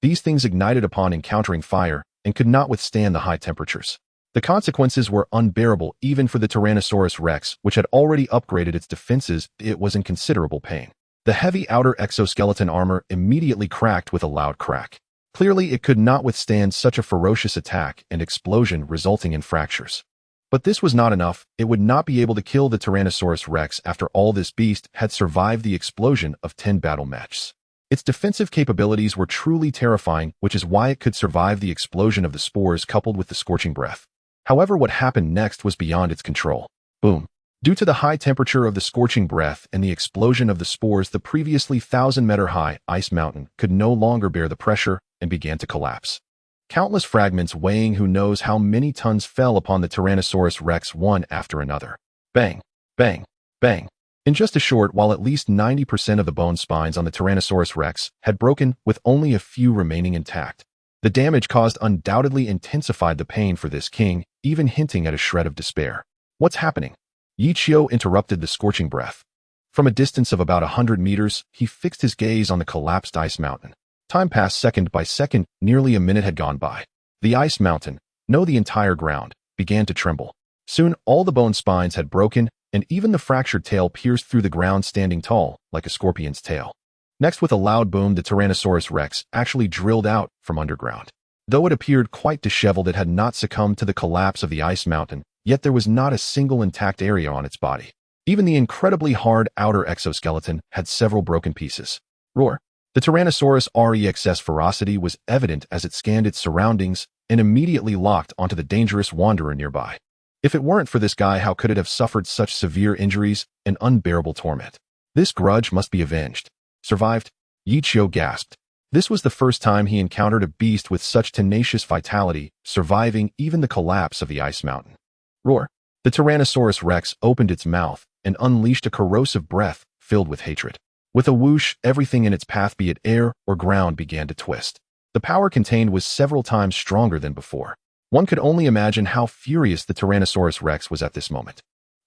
These things ignited upon encountering fire and could not withstand the high temperatures. The consequences were unbearable even for the Tyrannosaurus rex, which had already upgraded its defenses. It was in considerable pain. The heavy outer exoskeleton armor immediately cracked with a loud crack. Clearly, it could not withstand such a ferocious attack and explosion, resulting in fractures. But this was not enough. It would not be able to kill the Tyrannosaurus rex after all. This beast had survived the explosion of 10 battle mechs. Its defensive capabilities were truly terrifying, which is why it could survive the explosion of the spores coupled with the scorching breath. However, what happened next was beyond its control. Boom. Due to the high temperature of the scorching breath and the explosion of the spores, the previously 1,000-meter-high ice mountain could no longer bear the pressure and began to collapse. Countless fragments weighing who knows how many tons fell upon the Tyrannosaurus rex one after another. Bang, bang, bang. In just a short while, at least 90% of the bone spines on the Tyrannosaurus rex had broken, with only a few remaining intact. The damage caused undoubtedly intensified the pain for this king, even hinting at a shred of despair. What's happening? Ichio interrupted the scorching breath. From a distance of about 100 meters, he fixed his gaze on the collapsed ice mountain. Time passed second by second, nearly a minute had gone by. The ice mountain, no, the entire ground, began to tremble. Soon, all the bone spines had broken, and even the fractured tail pierced through the ground, standing tall, like a scorpion's tail. Next, with a loud boom, the Tyrannosaurus rex actually drilled out from underground. Though it appeared quite disheveled, it had not succumbed to the collapse of the ice mountain, yet there was not a single intact area on its body. Even the incredibly hard outer exoskeleton had several broken pieces. Roar. The Tyrannosaurus Rex's ferocity was evident as it scanned its surroundings and immediately locked onto the dangerous wanderer nearby. If it weren't for this guy, how could it have suffered such severe injuries and unbearable torment? This grudge must be avenged. Survived? Ichio gasped. This was the first time he encountered a beast with such tenacious vitality, surviving even the collapse of the ice mountain. Roar. The Tyrannosaurus rex opened its mouth and unleashed a corrosive breath filled with hatred. With a whoosh, everything in its path, be it air or ground, began to twist. The power contained was several times stronger than before. One could only imagine how furious the Tyrannosaurus rex was at this moment.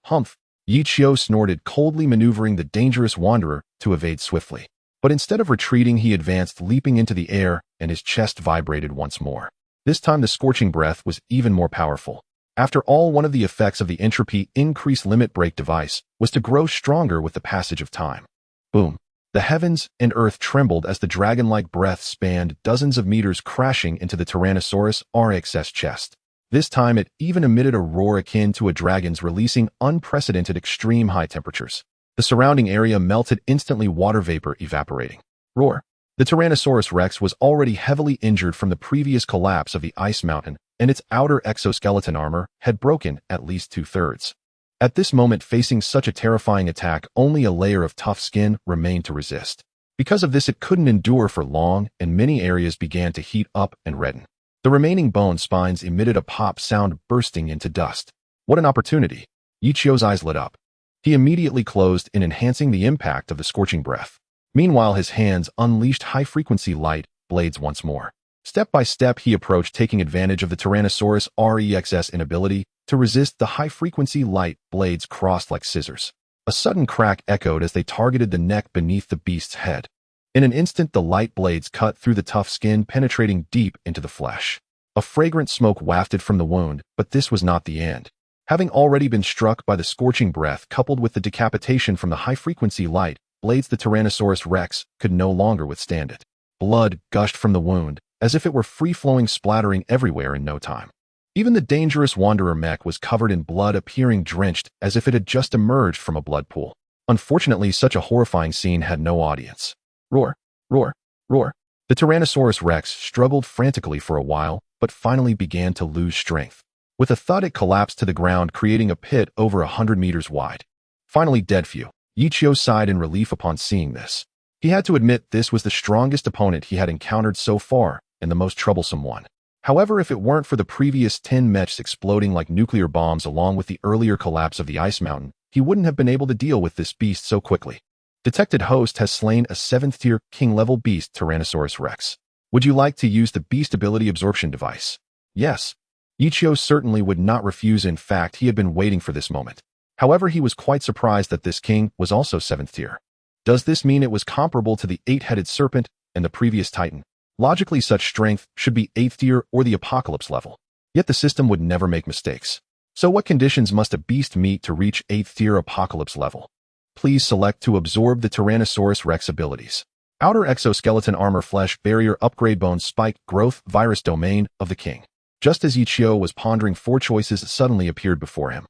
Humph! Ichio snorted, coldly maneuvering the dangerous wanderer to evade swiftly. But instead of retreating, he advanced, leaping into the air, and his chest vibrated once more. This time the scorching breath was even more powerful. After all, one of the effects of the entropy increase limit break device was to grow stronger with the passage of time. Boom. The heavens and earth trembled as the dragon-like breath spanned dozens of meters, crashing into the Tyrannosaurus Rex's chest. This time it even emitted a roar akin to a dragon's, releasing unprecedented extreme high temperatures. The surrounding area melted instantly, water vapor evaporating. Roar. The Tyrannosaurus rex was already heavily injured from the previous collapse of the ice mountain, and its outer exoskeleton armor had broken at least 2/3. At this moment, facing such a terrifying attack, only a layer of tough skin remained to resist. Because of this, it couldn't endure for long, and many areas began to heat up and redden. The remaining bone spines emitted a pop sound, bursting into dust. What an opportunity! Ichio's eyes lit up. He immediately closed in, enhancing the impact of the scorching breath. Meanwhile, his hands unleashed high-frequency light blades once more. Step by step, he approached, taking advantage of the Tyrannosaurus Rex's inability to resist the high-frequency light blades crossed like scissors. A sudden crack echoed as they targeted the neck beneath the beast's head. In an instant, the light blades cut through the tough skin, penetrating deep into the flesh. A fragrant smoke wafted from the wound, but this was not the end. Having already been struck by the scorching breath coupled with the decapitation from the high-frequency light blades, the Tyrannosaurus rex could no longer withstand it. Blood gushed from the wound, as if it were free-flowing, splattering everywhere in no time. Even the dangerous wanderer mech was covered in blood, appearing drenched as if it had just emerged from a blood pool. Unfortunately, such a horrifying scene had no audience. Roar! Roar! Roar. The Tyrannosaurus Rex struggled frantically for a while, but finally began to lose strength. With a thud, it collapsed to the ground, creating a pit over 100 meters wide. Finally dead. Phew. Ichio sighed in relief upon seeing this. He had to admit this was the strongest opponent he had encountered so far, and the most troublesome one. However, if it weren't for the previous 10 mechs exploding like nuclear bombs along with the earlier collapse of the ice mountain, he wouldn't have been able to deal with this beast so quickly. Detected host has slain a 7th tier king-level beast Tyrannosaurus Rex. Would you like to use the beast ability absorption device? Yes. Ichio certainly would not refuse. In fact, he had been waiting for this moment. However, he was quite surprised that this king was also 7th tier. Does this mean it was comparable to the 8-headed serpent and the previous titan? Logically, such strength should be 8th tier or the apocalypse level. Yet the system would never make mistakes. So what conditions must a beast meet to reach 8th tier apocalypse level? Please select to absorb the Tyrannosaurus Rex abilities. Outer exoskeleton armor, flesh barrier, upgrade, bone spike, growth, virus, domain of the king. Just as Ichio was pondering, 4 choices suddenly appeared before him.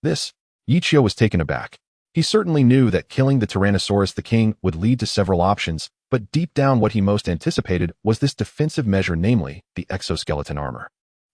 Ichio was taken aback. He certainly knew that killing the Tyrannosaurus the king would lead to several options, but deep down what he most anticipated was this defensive measure, namely, the exoskeleton armor.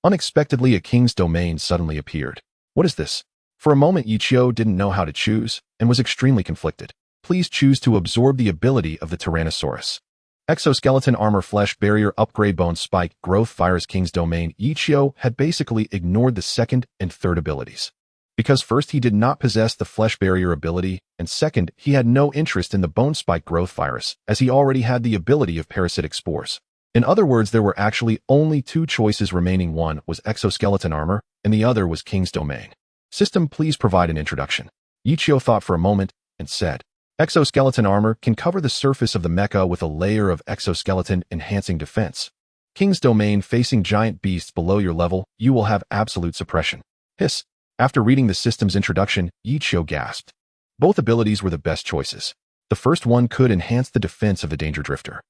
Unexpectedly, a king's domain suddenly appeared. What is this? For a moment, Ichio didn't know how to choose, and was extremely conflicted. Please choose to absorb the ability of the Tyrannosaurus. Exoskeleton armor, flesh barrier, upgrade, bone spike, growth, virus, king's domain. Ichio had basically ignored the second and third abilities. Because first, he did not possess the flesh barrier ability, and second, he had no interest in the bone spike growth virus, as he already had the ability of parasitic spores. In other words, there were actually only 2 choices remaining. One was exoskeleton armor, and the other was king's domain. System, please provide an introduction. Ichio thought for a moment, and said, exoskeleton armor can cover the surface of the mecha with a layer of exoskeleton enhancing defense. King's domain, facing giant beasts below your level, you will have absolute suppression. Hiss. After reading the system's introduction, Ichio gasped. Both abilities were the best choices. The first one could enhance the defense of the danger drifter.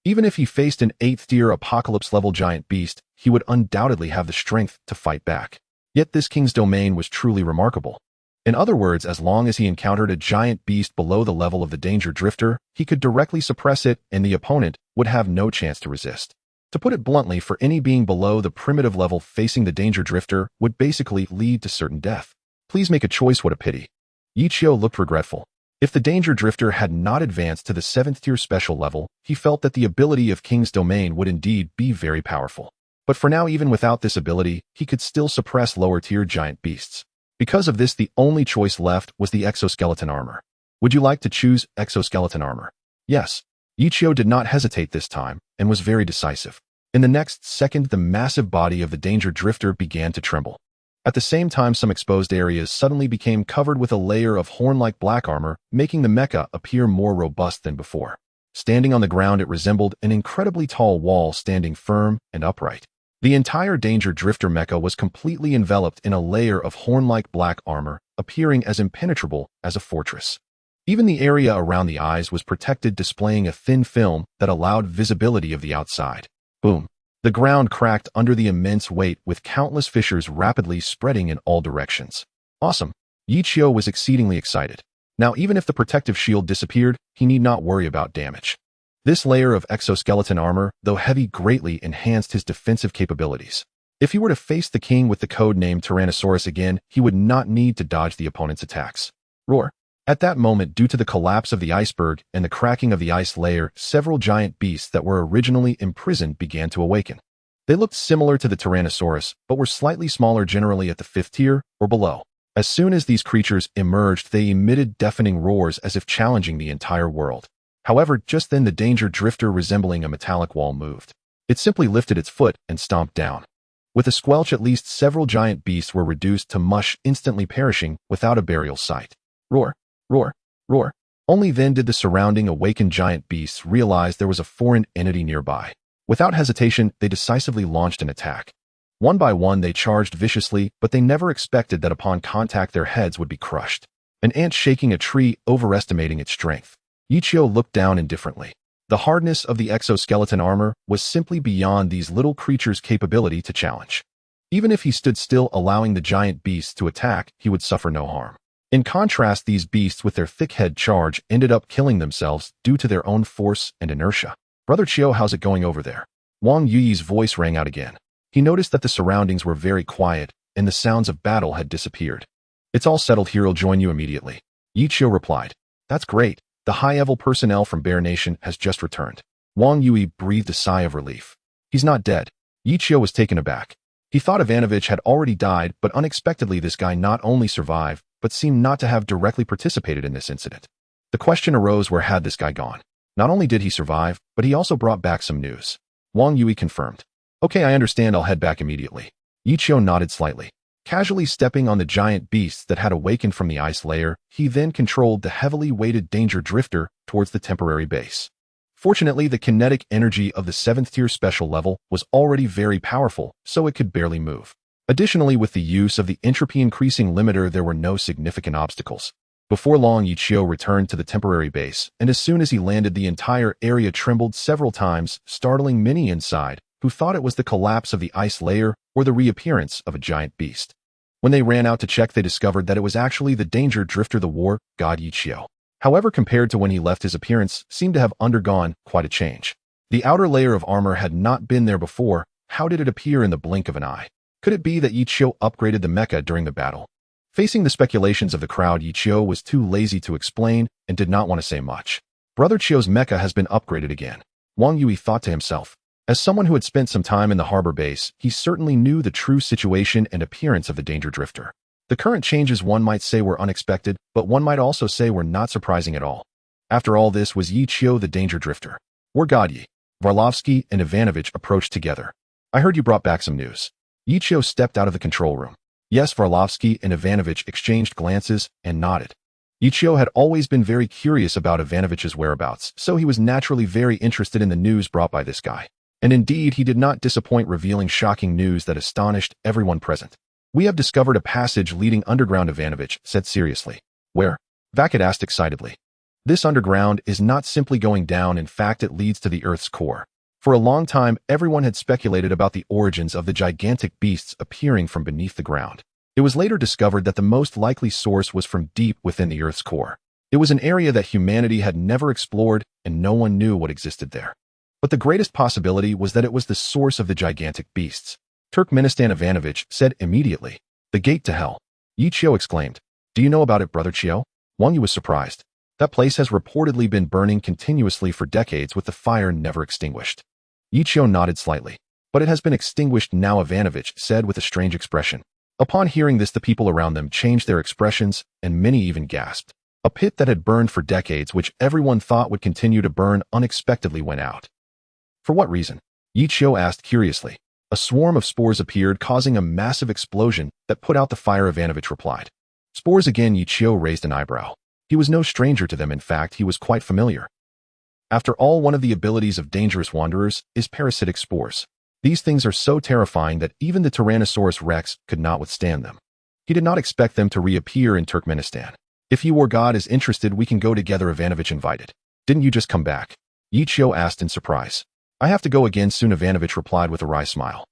Even if he faced an 8th tier apocalypse level giant beast, he would undoubtedly have the strength to fight back. Yet this king's domain was truly remarkable. In other words, as long as he encountered a giant beast below the level of the danger drifter, he could directly suppress it and the opponent would have no chance to resist. To put it bluntly, for any being below the primitive level, facing the danger drifter would basically lead to certain death. Please make a choice. What a pity. Ichio looked regretful. If the danger drifter had not advanced to the 7th tier special level, he felt that the ability of King's Domain would indeed be very powerful. But for now, even without this ability, he could still suppress lower tier giant beasts. Because of this, the only choice left was the exoskeleton armor. Would you like to choose exoskeleton armor? Yes. Ichio did not hesitate this time, and was very decisive. In the next second, the massive body of the danger drifter began to tremble. At the same time, some exposed areas suddenly became covered with a layer of horn-like black armor, making the mecha appear more robust than before. Standing on the ground, it resembled an incredibly tall wall, standing firm and upright. The entire danger drifter mecha was completely enveloped in a layer of horn-like black armor, appearing as impenetrable as a fortress. Even the area around the eyes was protected, displaying a thin film that allowed visibility of the outside. Boom. The ground cracked under the immense weight, with countless fissures rapidly spreading in all directions. Awesome. Ichio was exceedingly excited. Now, even if the protective shield disappeared, he need not worry about damage. This layer of exoskeleton armor, though heavy, greatly enhanced his defensive capabilities. If he were to face the king with the code name Tyrannosaurus again, he would not need to dodge the opponent's attacks. Roar. At that moment, due to the collapse of the iceberg and the cracking of the ice layer, several giant beasts that were originally imprisoned began to awaken. They looked similar to the Tyrannosaurus, but were slightly smaller, generally at the 5th tier or below. As soon as these creatures emerged, they emitted deafening roars as if challenging the entire world. However, just then the danger drifter, resembling a metallic wall, moved. It simply lifted its foot and stomped down. With a squelch, at least several giant beasts were reduced to mush, instantly perishing without a burial site. Roar. Roar, roar. Only then did the surrounding awakened giant beasts realize there was a foreign entity nearby. Without hesitation, they decisively launched an attack. One by one, they charged viciously, but they never expected that upon contact their heads would be crushed. An ant shaking a tree, overestimating its strength. Ichio looked down indifferently. The hardness of the exoskeleton armor was simply beyond these little creatures' capability to challenge. Even if he stood still, allowing the giant beasts to attack, he would suffer no harm. In contrast, these beasts with their thick head charge ended up killing themselves due to their own force and inertia. Brother Chiu, how's it going over there? Wang Yuyi's voice rang out again. He noticed that the surroundings were very quiet, and the sounds of battle had disappeared. It's all settled here, I'll join you immediately. Yi Qiu replied. That's great. The high-level personnel from Bear Nation has just returned. Wang Yui breathed a sigh of relief. He's not dead. Yi Qiu was taken aback. He thought Ivanovich had already died, but unexpectedly this guy not only survived, but seemed not to have directly participated in this incident. The question arose, where had this guy gone? Not only did he survive, but he also brought back some news. Wang Yui confirmed. Okay, I understand, I'll head back immediately. Yi Qiu nodded slightly. Casually stepping on the giant beasts that had awakened from the ice layer, he then controlled the heavily weighted danger drifter towards the temporary base. Fortunately, the kinetic energy of the 7th tier special level was already very powerful, so it could barely move. Additionally, with the use of the entropy increasing limiter, there were no significant obstacles. Before long, Yi Qiu returned to the temporary base, and as soon as he landed, the entire area trembled several times, startling many inside, who thought it was the collapse of the ice layer or the reappearance of a giant beast. When they ran out to check, they discovered that it was actually the danger drifter, the war god Yi Qiu. However, compared to when he left, his appearance seemed to have undergone quite a change. The outer layer of armor had not been there before. How did it appear in the blink of an eye? Could it be that Yi Qiu upgraded the mecha during the battle? Facing the speculations of the crowd, Yi Qiu was too lazy to explain and did not want to say much. Brother Qiu's mecha has been upgraded again. Wang Yui thought to himself. As someone who had spent some time in the harbor base, he certainly knew the true situation and appearance of the danger drifter. The current changes, one might say, were unexpected, but one might also say were not surprising at all. After all, this was Yi Qiu, the danger drifter. War god Yi. Varlovsky and Ivanovich approached together. I heard you brought back some news. Yi Qiu stepped out of the control room. Yes, Varlovsky and Ivanovich exchanged glances and nodded. Yi Qiu had always been very curious about Ivanovich's whereabouts, so he was naturally very interested in the news brought by this guy. And indeed, he did not disappoint, revealing shocking news that astonished everyone present. We have discovered a passage leading underground, Ivanovich said seriously. Where? Vakit asked excitedly. This underground is not simply going down, in fact it leads to the Earth's core. For a long time, everyone had speculated about the origins of the gigantic beasts appearing from beneath the ground. It was later discovered that the most likely source was from deep within the Earth's core. It was an area that humanity had never explored, and no one knew what existed there. But the greatest possibility was that it was the source of the gigantic beasts. Turkmenistan, Ivanovich said immediately. The gate to hell. Yi Qiu exclaimed. Do you know about it, Brother Qiu? Wang Yu was surprised. That place has reportedly been burning continuously for decades with the fire never extinguished. Yi Qiu nodded slightly. But it has been extinguished now, Ivanovich said with a strange expression. Upon hearing this, the people around them changed their expressions, and many even gasped. A pit that had burned for decades, which everyone thought would continue to burn, unexpectedly went out. For what reason? Yi Qiu asked curiously. A swarm of spores appeared, causing a massive explosion that put out the fire, Ivanovich replied. Spores again? Yi Qiu raised an eyebrow. He was no stranger to them, in fact, he was quite familiar. After all, one of the abilities of dangerous wanderers is parasitic spores. These things are so terrifying that even the Tyrannosaurus Rex could not withstand them. He did not expect them to reappear in Turkmenistan. If you or God is interested, we can go together, Ivanovich invited. Didn't you just come back? Yi Qiu asked in surprise. I have to go again soon, Ivanovich replied with a wry smile.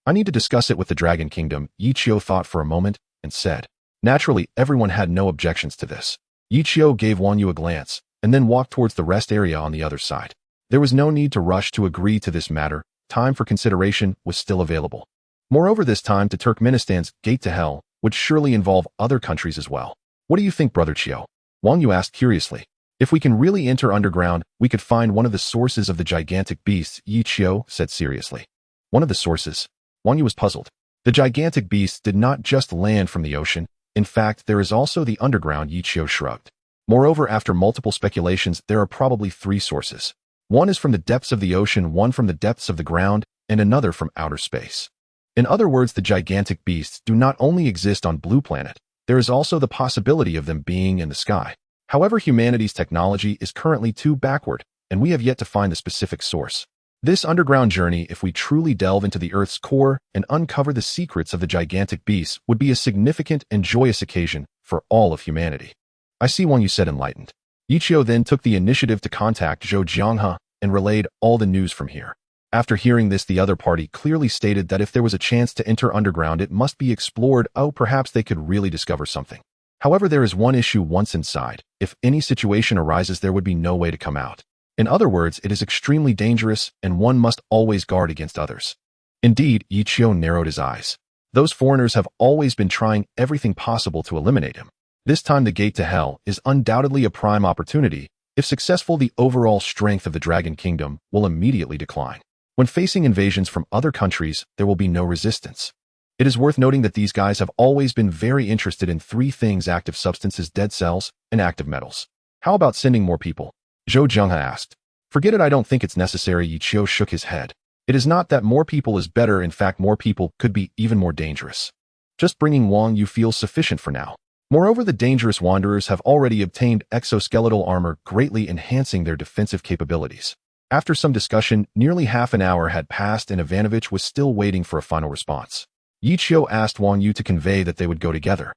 I need to discuss it with the Dragon Kingdom. Yi Qiu thought for a moment and said. Naturally, everyone had no objections to this. Yi Qiu gave Wang Yu a glance and then walked towards the rest area on the other side. There was no need to rush to agree to this matter. Time for consideration was still available. Moreover, this time to Turkmenistan's gate to hell would surely involve other countries as well. What do you think, Brother Qiu? Wang Yu asked curiously. If we can really enter underground, we could find one of the sources of the gigantic beasts, Yi Qiu said seriously. One of the sources? Wang Yu was puzzled. The gigantic beasts did not just land from the ocean. In fact, there is also the underground, Yi Qiu shrugged. Moreover, after multiple speculations, there are probably 3 sources. One is from the depths of the ocean, one from the depths of the ground, and another from outer space. In other words, the gigantic beasts do not only exist on Blue Planet, there is also the possibility of them being in the sky. However, humanity's technology is currently too backward, and we have yet to find the specific source. This underground journey, if we truly delve into the Earth's core and uncover the secrets of the gigantic beasts, would be a significant and joyous occasion for all of humanity. I see, Wang Yu said, enlightened. Yi Qiu then took the initiative to contact Zhou Jianghe and relayed all the news from here. After hearing this, the other party clearly stated that if there was a chance to enter underground, it must be explored. Oh, perhaps they could really discover something. However, there is one issue: once inside, if any situation arises, there would be no way to come out. In other words, it is extremely dangerous and one must always guard against others. Indeed, Yichio narrowed his eyes. Those foreigners have always been trying everything possible to eliminate him. This time the gate to hell is undoubtedly a prime opportunity. If successful, the overall strength of the Dragon Kingdom will immediately decline. When facing invasions from other countries, there will be no resistance. It is worth noting that these guys have always been very interested in three things: active substances, dead cells, and active metals. How about sending more people? Zhou Zhenghe asked. Forget it, I don't think it's necessary. Yichio shook his head. It is not that more people is better, in fact more people could be even more dangerous. Just bringing Wang Yu feels sufficient for now. Moreover, the dangerous wanderers have already obtained exoskeletal armor, greatly enhancing their defensive capabilities. After some discussion, nearly half an hour had passed and Ivanovich was still waiting for a final response. Yichio asked Wang Yu to convey that they would go together.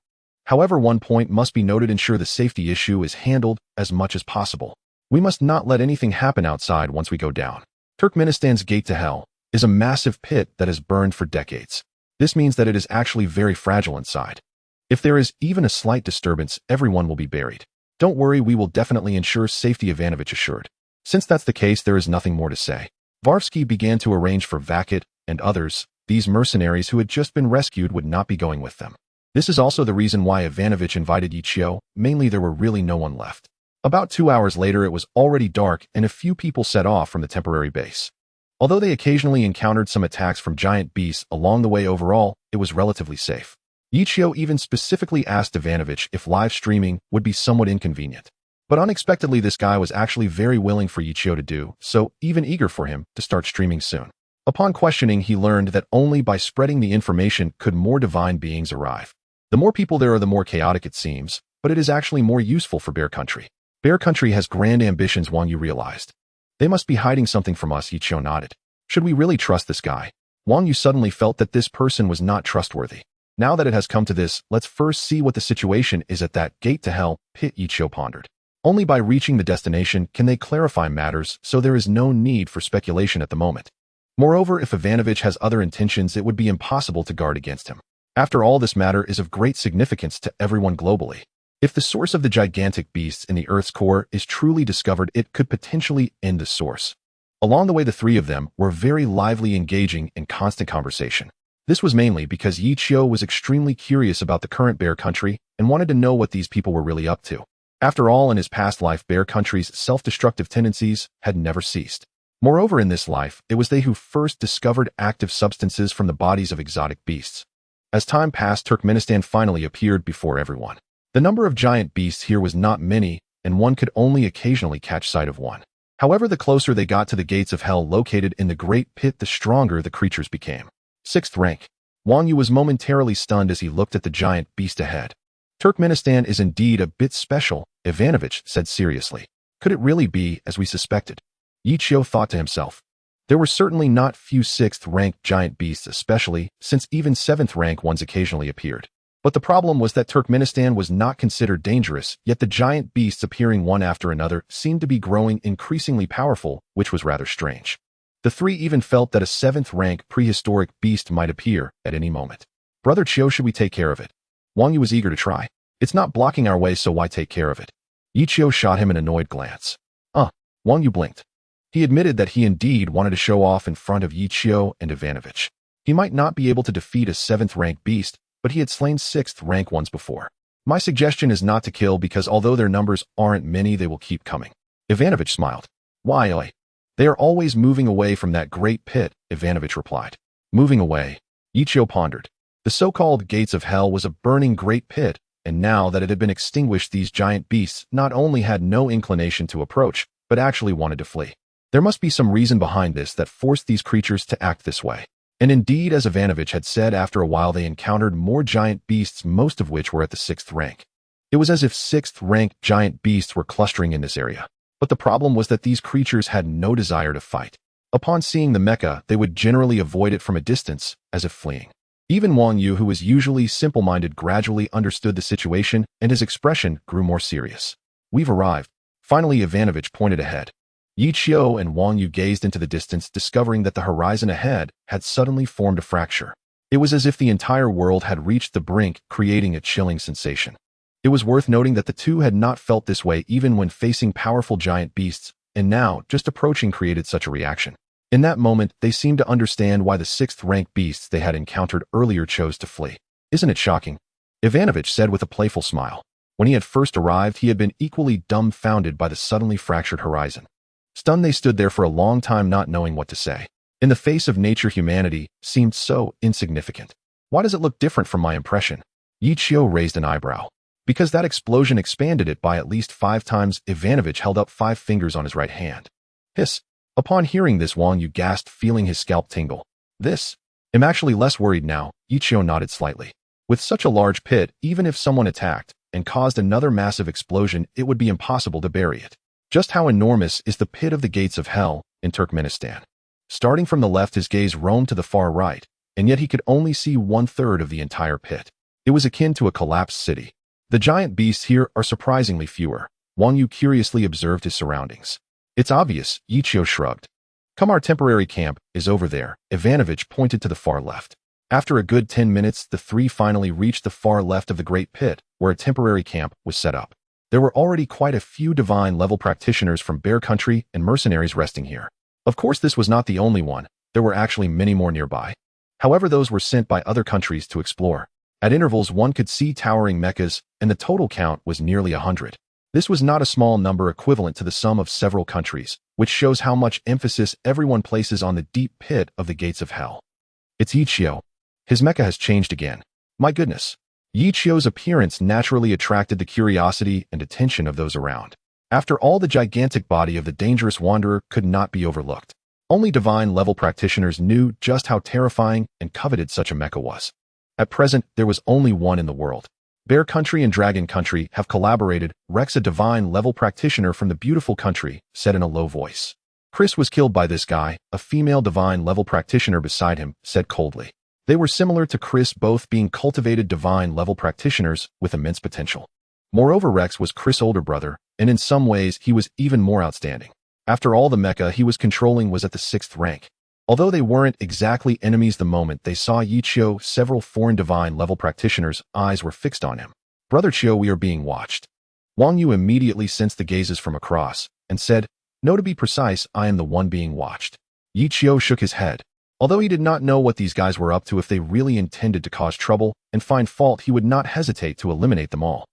However, one point must be noted: ensure the safety issue is handled as much as possible. We must not let anything happen outside once we go down. Turkmenistan's gate to hell is a massive pit that has burned for decades. This means that it is actually very fragile inside. If there is even a slight disturbance, everyone will be buried. Don't worry, we will definitely ensure safety, Ivanovich assured. Since that's the case, there is nothing more to say. Varsky began to arrange for Vakit and others. These mercenaries who had just been rescued would not be going with them. This is also the reason why Ivanovich invited Yichio. Mainly, there were really no one left. About 2 hours later, it was already dark and a few people set off from the temporary base. Although they occasionally encountered some attacks from giant beasts along the way, overall, it was relatively safe. Yichio even specifically asked Ivanovich if live streaming would be somewhat inconvenient. But unexpectedly, this guy was actually very willing for Yichio to do so, even eager for him to start streaming soon. Upon questioning, he learned that only by spreading the information could more divine beings arrive. The more people there are, the more chaotic it seems, but it is actually more useful for Bear Country. Bear Country has grand ambitions, Wang Yu realized. They must be hiding something from us, Yichio nodded. Should we really trust this guy? Wang Yu suddenly felt that this person was not trustworthy. Now that it has come to this, let's first see what the situation is at that gate to hell pit, Yichio pondered. Only by reaching the destination can they clarify matters, so there is no need for speculation at the moment. Moreover, if Ivanovich has other intentions, it would be impossible to guard against him. After all, this matter is of great significance to everyone globally. If the source of the gigantic beasts in the Earth's core is truly discovered, it could potentially end the source. Along the way, the three of them were very lively, engaging in constant conversation. This was mainly because Yichio was extremely curious about the current Bear Country and wanted to know what these people were really up to. After all, in his past life, Bear Country's self-destructive tendencies had never ceased. Moreover, in this life, it was they who first discovered active substances from the bodies of exotic beasts. As time passed, Turkmenistan finally appeared before everyone. The number of giant beasts here was not many, and one could only occasionally catch sight of one. However, the closer they got to the gates of hell located in the Great Pit, the stronger the creatures became. 6th rank. Wang Yu was momentarily stunned as he looked at the giant beast ahead. Turkmenistan is indeed a bit special, Ivanovich said seriously. Could it really be as we suspected? Yichio thought to himself. There were certainly not few 6th-ranked giant beasts, especially since even 7th-rank ones occasionally appeared. But the problem was that Turkmenistan was not considered dangerous, yet the giant beasts appearing one after another seemed to be growing increasingly powerful, which was rather strange. The three even felt that a 7th-rank prehistoric beast might appear at any moment. Brother Chio, should we take care of it? Wang Yu was eager to try. It's not blocking our way, so why take care of it? Yichio shot him an annoyed glance. Wang Yu blinked. He admitted that he indeed wanted to show off in front of Yichio and Ivanovich. He might not be able to defeat a 7th-rank beast, but he had slain 6th-rank ones before. My suggestion is not to kill because although their numbers aren't many, they will keep coming. Ivanovich smiled. Why? They are always moving away from that great pit, Ivanovich replied. Moving away? Yichio pondered. The so-called gates of hell was a burning great pit, and now that it had been extinguished, these giant beasts not only had no inclination to approach, but actually wanted to flee. There must be some reason behind this that forced these creatures to act this way. And indeed, as Ivanovich had said, after a while they encountered more giant beasts, most of which were at the 6th rank. It was as if 6th-ranked giant beasts were clustering in this area. But the problem was that these creatures had no desire to fight. Upon seeing the mecha, they would generally avoid it from a distance, as if fleeing. Even Wang Yu, who was usually simple-minded, gradually understood the situation, and his expression grew more serious. We've arrived. Finally, Ivanovich pointed ahead. Yichio and Wang Yu gazed into the distance, discovering that the horizon ahead had suddenly formed a fracture. It was as if the entire world had reached the brink, creating a chilling sensation. It was worth noting that the two had not felt this way even when facing powerful giant beasts, and now, just approaching created such a reaction. In that moment, they seemed to understand why the sixth-rank beasts they had encountered earlier chose to flee. Isn't it shocking? Ivanovich said with a playful smile. When he had first arrived, he had been equally dumbfounded by the suddenly fractured horizon. Stunned, they stood there for a long time not knowing what to say. In the face of nature, humanity seemed so insignificant. Why does it look different from my impression? Yichio raised an eyebrow. Because that explosion expanded it by at least 5 times. Ivanovich held up 5 fingers on his right hand. Hiss. Upon hearing this, Wang Yu gasped, feeling his scalp tingle. I'm actually less worried now. Yichio nodded slightly. With such a large pit, even if someone attacked and caused another massive explosion, it would be impossible to bury it. Just how enormous is the pit of the gates of hell in Turkmenistan? Starting from the left, his gaze roamed to the far right, and yet he could only see 1/3 of the entire pit. It was akin to a collapsed city. The giant beasts here are surprisingly fewer. Wang Yu curiously observed his surroundings. It's obvious, Yichio shrugged. Come, our temporary camp is over there. Ivanovich pointed to the far left. After a good 10 minutes, the three finally reached the far left of the great pit, where a temporary camp was set up. There were already quite a few divine-level practitioners from Bear Country and mercenaries resting here. Of course, this was not the only one. There were actually many more nearby. However, those were sent by other countries to explore. At intervals, one could see towering mechas, and the total count was nearly 100. This was not a small number, equivalent to the sum of several countries, which shows how much emphasis everyone places on the deep pit of the gates of hell. It's Yichio. His mecha has changed again. My goodness. Yichio's appearance naturally attracted the curiosity and attention of those around. After all, the gigantic body of the dangerous wanderer could not be overlooked. Only divine-level practitioners knew just how terrifying and coveted such a mecha was. At present, there was only one in the world. Bear Country and Dragon Country have collaborated. Rex, a divine-level practitioner from the beautiful country, said in a low voice. Chris was killed by this guy, a female divine-level practitioner beside him, said coldly. They were similar to Chris, both being cultivated divine-level practitioners with immense potential. Moreover, Rex was Chris' older brother, and in some ways he was even more outstanding. After all, the mecha he was controlling was at the 6th rank. Although they weren't exactly enemies, the moment they saw Yichio, several foreign divine-level practitioners' eyes were fixed on him. Brother Chio, we are being watched. Wang Yu immediately sensed the gazes from across, and said, No, to be precise, I am the one being watched. Yichio shook his head. Although he did not know what these guys were up to, if they really intended to cause trouble and find fault, he would not hesitate to eliminate them all.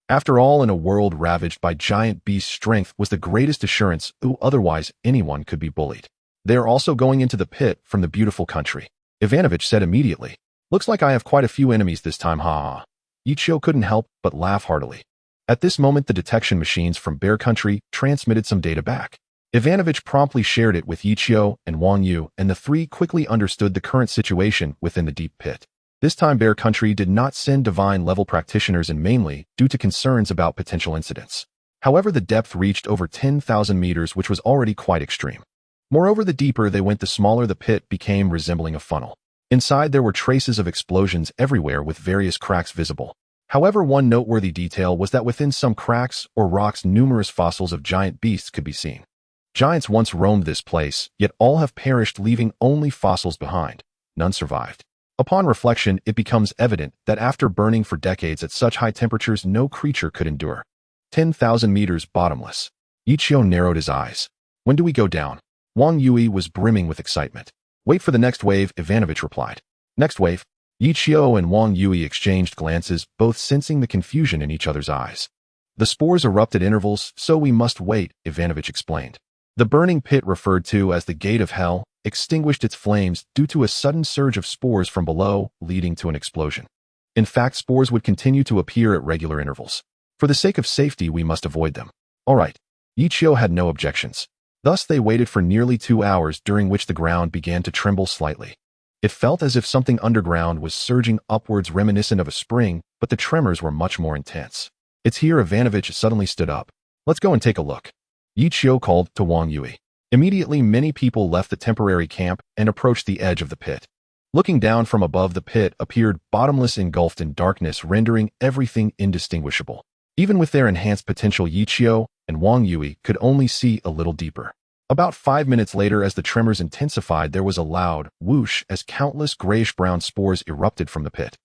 After all, in a world ravaged by giant beasts, strength was the greatest assurance, otherwise anyone could be bullied. They are also going into the pit from the beautiful country. Ivanovich said immediately. Looks like I have quite a few enemies this time, ha ha. Yichio couldn't help but laugh heartily. At this moment, the detection machines from Bear Country transmitted some data back. Ivanovich promptly shared it with Yichio and Wang Yu, and the three quickly understood the current situation within the deep pit. This time, Bear Country did not send divine-level practitioners in, mainly due to concerns about potential incidents. However, the depth reached over 10,000 meters, which was already quite extreme. Moreover, the deeper they went, the smaller the pit became, resembling a funnel. Inside, there were traces of explosions everywhere with various cracks visible. However, one noteworthy detail was that within some cracks or rocks, numerous fossils of giant beasts could be seen. Giants once roamed this place, yet all have perished, leaving only fossils behind. None survived. Upon reflection, it becomes evident that after burning for decades at such high temperatures, no creature could endure. 10,000 meters bottomless. Yichio narrowed his eyes. When do we go down? Wang Yui was brimming with excitement. Wait for the next wave, Ivanovich replied. Next wave? Yichio and Wang Yui exchanged glances, both sensing the confusion in each other's eyes. The spores erupt at intervals, so we must wait, Ivanovich explained. The burning pit, referred to as the Gate of Hell, extinguished its flames due to a sudden surge of spores from below, leading to an explosion. In fact, spores would continue to appear at regular intervals. For the sake of safety, we must avoid them. All right. Yichio had no objections. Thus, they waited for nearly 2 hours, during which the ground began to tremble slightly. It felt as if something underground was surging upwards, reminiscent of a spring, but the tremors were much more intense. It's here. Ivanovich suddenly stood up. Let's go and take a look. Yichio called to Wang Yui. Immediately, many people left the temporary camp and approached the edge of the pit. Looking down from above, the pit appeared bottomless, engulfed in darkness, rendering everything indistinguishable. Even with their enhanced potential, Yichio and Wang Yui could only see a little deeper. About 5 minutes later, as the tremors intensified, there was a loud whoosh as countless grayish-brown spores erupted from the pit.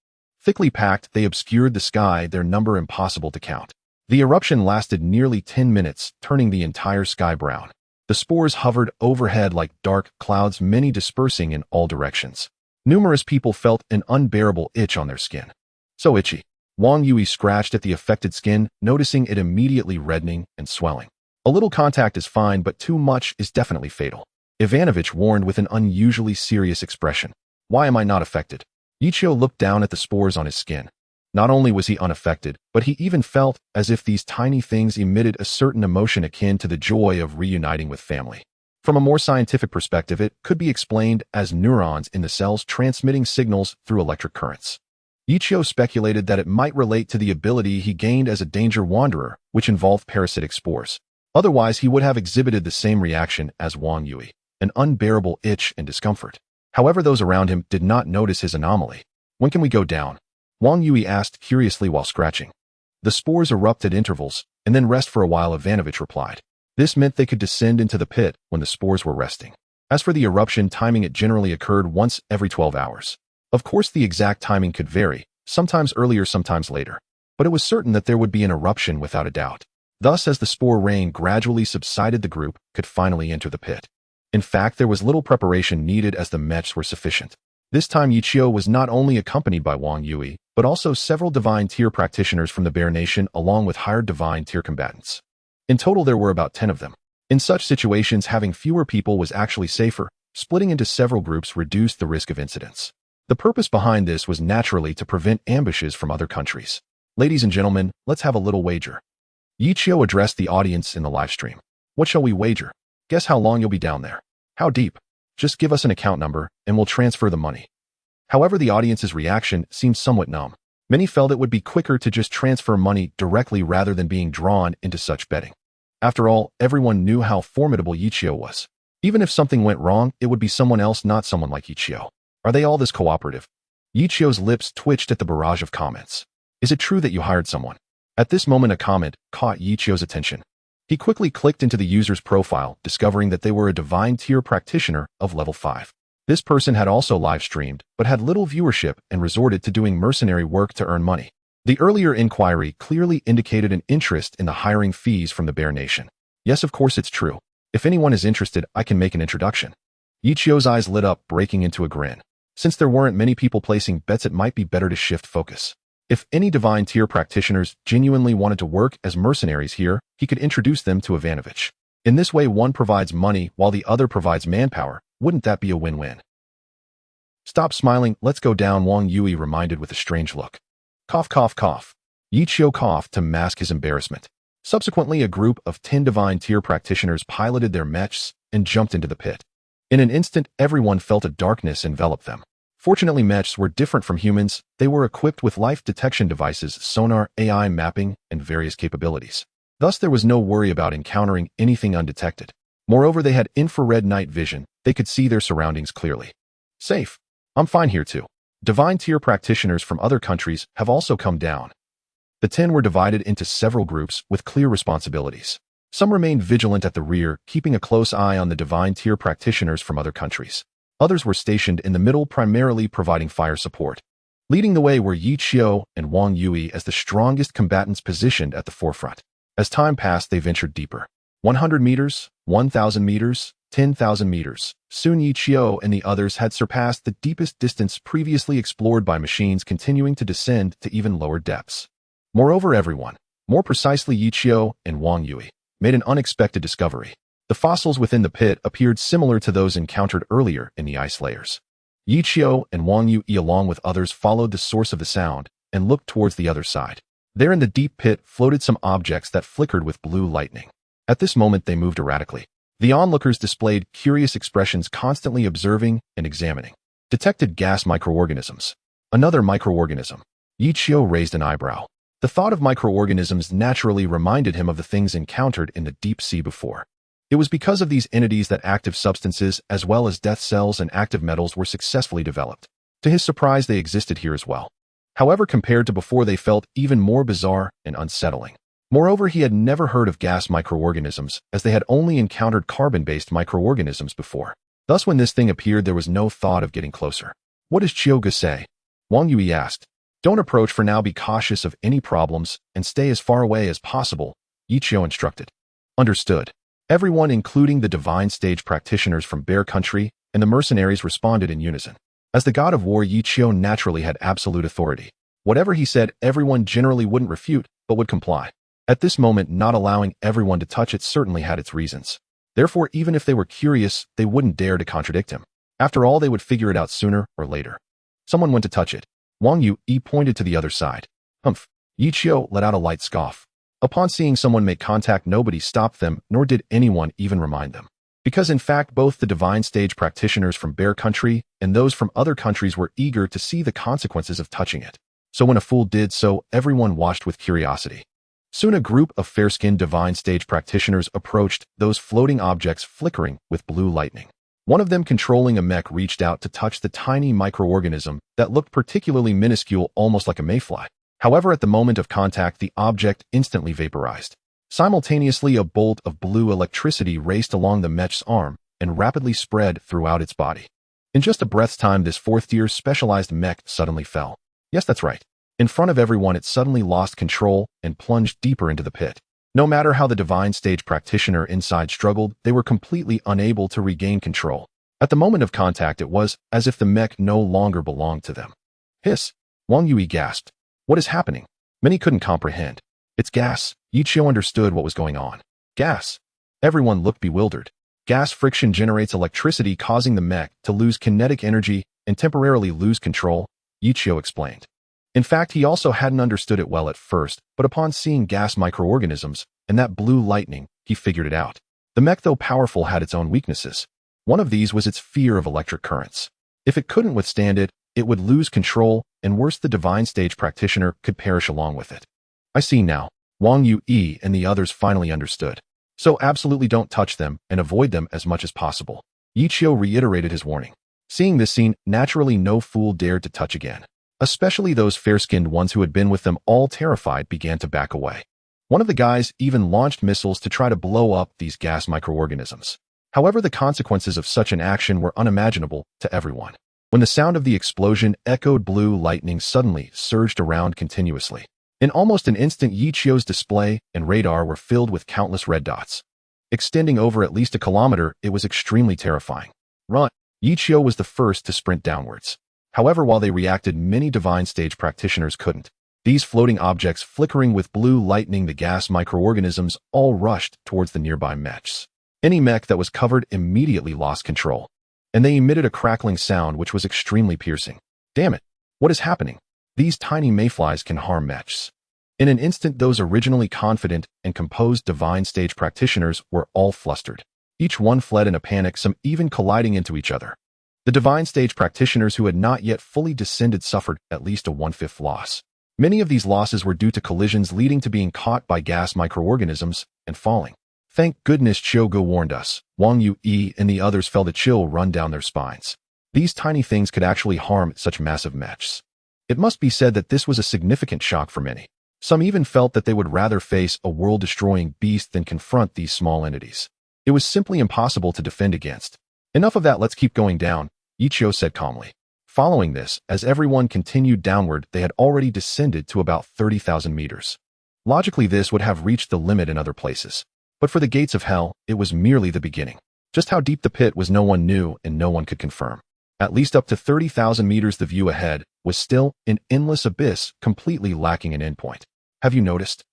Thickly packed, they obscured the sky, their number impossible to count. The eruption lasted nearly 10 minutes, turning the entire sky brown. The spores hovered overhead like dark clouds, many dispersing in all directions. Numerous people felt an unbearable itch on their skin. So itchy. Wang Yui scratched at the affected skin, noticing it immediately reddening and swelling. A little contact is fine, but too much is definitely fatal. Ivanovich warned with an unusually serious expression. Why am I not affected? Ichio looked down at the spores on his skin. Not only was he unaffected, but he even felt as if these tiny things emitted a certain emotion akin to the joy of reuniting with family. From a more scientific perspective, it could be explained as neurons in the cells transmitting signals through electric currents. Ichio speculated that it might relate to the ability he gained as a danger wanderer, which involved parasitic spores. Otherwise, he would have exhibited the same reaction as Wang Yui, an unbearable itch and discomfort. However, those around him did not notice his anomaly. When can we go down? Wang Yui asked curiously while scratching. The spores erupt at intervals, and then rest for a while, Ivanovich replied. This meant they could descend into the pit when the spores were resting. As for the eruption timing, it generally occurred once every 12 hours. Of course, the exact timing could vary, sometimes earlier, sometimes later. But it was certain that there would be an eruption without a doubt. Thus, as the spore rain gradually subsided, the group could finally enter the pit. In fact, there was little preparation needed as the mechs were sufficient. This time, Ichio was not only accompanied by Wang Yui, but also several divine tier practitioners from the Bear Nation along with hired divine tier combatants. In total, there were about 10 of them. In such situations, having fewer people was actually safer. Splitting into several groups reduced the risk of incidents. The purpose behind this was naturally to prevent ambushes from other countries. Ladies and gentlemen, let's have a little wager. Ichio addressed the audience in the livestream. What shall we wager? Guess how long you'll be down there. How deep? Just give us an account number, and we'll transfer the money. However, the audience's reaction seemed somewhat numb. Many felt it would be quicker to just transfer money directly rather than being drawn into such betting. After all, everyone knew how formidable Ichio was. Even if something went wrong, it would be someone else, not someone like Ichio. Are they all this cooperative? Ichio's lips twitched at the barrage of comments. Is it true that you hired someone? At this moment, a comment caught Ichio's attention. He quickly clicked into the user's profile, discovering that they were a divine tier practitioner of level 5. This person had also live streamed, but had little viewership and resorted to doing mercenary work to earn money. The earlier inquiry clearly indicated an interest in the hiring fees from the Bear Nation. Yes, of course it's true. If anyone is interested, I can make an introduction. Ichio's eyes lit up, breaking into a grin. Since there weren't many people placing bets, it might be better to shift focus. If any divine tier practitioners genuinely wanted to work as mercenaries here, he could introduce them to Ivanovich. In this way, one provides money while the other provides manpower. Wouldn't that be a win-win? Stop smiling, let's go down, Wang Yui reminded with a strange look. Cough, cough, cough. Ichio coughed to mask his embarrassment. Subsequently, a group of 10 divine tier practitioners piloted their mechs and jumped into the pit. In an instant, everyone felt a darkness envelop them. Fortunately, mechs were different from humans. They were equipped with life detection devices, sonar, AI mapping, and various capabilities. Thus, there was no worry about encountering anything undetected. Moreover, they had infrared night vision. They could see their surroundings clearly. Safe. I'm fine here too. Divine tier practitioners from other countries have also come down. The 10 were divided into several groups with clear responsibilities. Some remained vigilant at the rear, keeping a close eye on the divine tier practitioners from other countries. Others were stationed in the middle, primarily providing fire support. Leading the way were Ichio and Wang Yui as the strongest combatants positioned at the forefront. As time passed, they ventured deeper. 100 meters, 1,000 meters, 10,000 meters. Soon Ichio and the others had surpassed the deepest distance previously explored by machines, continuing to descend to even lower depths. Moreover, everyone, more precisely Ichio and Wang Yui, made an unexpected discovery. The fossils within the pit appeared similar to those encountered earlier in the ice layers. Ichio and Wang Yui, along with others, followed the source of the sound and looked towards the other side. There in the deep pit floated some objects that flickered with blue lightning. At this moment, they moved erratically. The onlookers displayed curious expressions, constantly observing and examining. Detected gas microorganisms. Another microorganism. Ichio raised an eyebrow. The thought of microorganisms naturally reminded him of the things encountered in the deep sea before. It was because of these entities that active substances as well as death cells and active metals were successfully developed. To his surprise, they existed here as well. However, compared to before, they felt even more bizarre and unsettling. Moreover, he had never heard of gas microorganisms, as they had only encountered carbon-based microorganisms before. Thus, when this thing appeared, there was no thought of getting closer. What does Chioga say? Wang Yui asked. Don't approach for now, be cautious of any problems, and stay as far away as possible, Ichio instructed. Understood. Everyone, including the divine stage practitioners from Bear Country and the mercenaries, responded in unison. As the god of war, Yi Qiu naturally had absolute authority. Whatever he said, everyone generally wouldn't refute, but would comply. At this moment, not allowing everyone to touch it certainly had its reasons. Therefore, even if they were curious, they wouldn't dare to contradict him. After all, they would figure it out sooner or later. Someone went to touch it. Wang Yu pointed to the other side. Humph. Yi Qiu let out a light scoff. Upon seeing someone make contact, nobody stopped them, nor did anyone even remind them. Because in fact, both the divine stage practitioners from Bear Country and those from other countries were eager to see the consequences of touching it. So when a fool did so, everyone watched with curiosity. Soon a group of fair-skinned divine stage practitioners approached, those floating objects flickering with blue lightning. One of them, controlling a mech, reached out to touch the tiny microorganism that looked particularly minuscule, almost like a mayfly. However, at the moment of contact, the object instantly vaporized. Simultaneously, a bolt of blue electricity raced along the mech's arm and rapidly spread throughout its body. In just a breath's time, this fourth-tier specialized mech suddenly fell. Yes, that's right. In front of everyone, it suddenly lost control and plunged deeper into the pit. No matter how the divine stage practitioner inside struggled, they were completely unable to regain control. At the moment of contact, it was as if the mech no longer belonged to them. Hiss! Wang Yui gasped. What is happening? Many couldn't comprehend. It's gas. Yi Qiu understood what was going on. Gas. Everyone looked bewildered. Gas friction generates electricity, causing the mech to lose kinetic energy and temporarily lose control, Yi Qiu explained. In fact, he also hadn't understood it well at first, but upon seeing gas microorganisms and that blue lightning, he figured it out. The mech, though powerful, had its own weaknesses. One of these was its fear of electric currents. If it couldn't withstand it, it would lose control, and worse, the divine stage practitioner could perish along with it. I see now. Wang Yu and the others finally understood. So absolutely don't touch them and avoid them as much as possible. Yi Qiu reiterated his warning. Seeing this scene, naturally no fool dared to touch again. Especially those fair-skinned ones who had been with them, all terrified, began to back away. One of the guys even launched missiles to try to blow up these gas microorganisms. However, the consequences of such an action were unimaginable to everyone. When the sound of the explosion echoed, blue lightning suddenly surged around continuously. In almost an instant, Yi Qiu's display and radar were filled with countless red dots. Extending over at least a kilometer, it was extremely terrifying. Run! Yi Qiu was the first to sprint downwards. However, while they reacted, many divine stage practitioners couldn't. These floating objects flickering with blue lightning, the gas microorganisms, all rushed towards the nearby mechs. Any mech that was covered immediately lost control, and they emitted a crackling sound which was extremely piercing. Damn it! What is happening? These tiny mayflies can harm mechs. In an instant, those originally confident and composed divine stage practitioners were all flustered. Each one fled in a panic, some even colliding into each other. The divine stage practitioners who had not yet fully descended suffered at least a 1/5 loss. Many of these losses were due to collisions leading to being caught by gas microorganisms and falling. Thank goodness Chiogo warned us. Wang Yu and the others felt a chill run down their spines. These tiny things could actually harm such massive mechs. It must be said that this was a significant shock for many. Some even felt that they would rather face a world-destroying beast than confront these small entities. It was simply impossible to defend against. Enough of that, let's keep going down, Yi Qiu said calmly. Following this, as everyone continued downward, they had already descended to about 30,000 meters. Logically, this would have reached the limit in other places. But for the gates of hell, it was merely the beginning. Just how deep the pit was, no one knew and no one could confirm. At least up to 30,000 meters, the view ahead was still an endless abyss, completely lacking an endpoint. Have you noticed?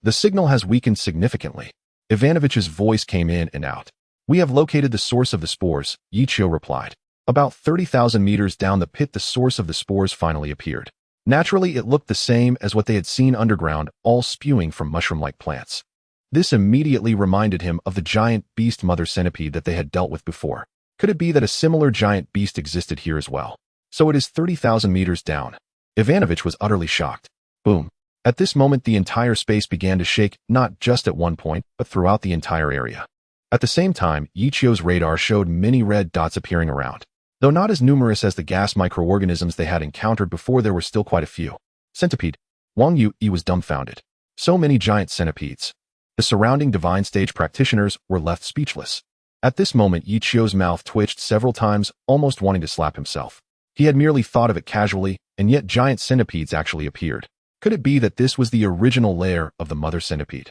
The signal has weakened significantly. Ivanovich's voice came in and out. We have located the source of the spores, Yi Qiu replied. About 30,000 meters down the pit, the source of the spores finally appeared. Naturally, it looked the same as what they had seen underground, all spewing from mushroom-like plants. This immediately reminded him of the giant beast mother centipede that they had dealt with before. Could it be that a similar giant beast existed here as well? So it is 30,000 meters down. Ivanovich was utterly shocked. Boom. At this moment, the entire space began to shake, not just at one point, but throughout the entire area. At the same time, Yi Qiu's radar showed many red dots appearing around. Though not as numerous as the gas microorganisms they had encountered before, there were still quite a few. Centipede. Wang Yu was dumbfounded. So many giant centipedes. The surrounding divine stage practitioners were left speechless. At this moment, Yi Qiu's mouth twitched several times, almost wanting to slap himself. He had merely thought of it casually, and yet giant centipedes actually appeared. Could it be that this was the original lair of the mother centipede?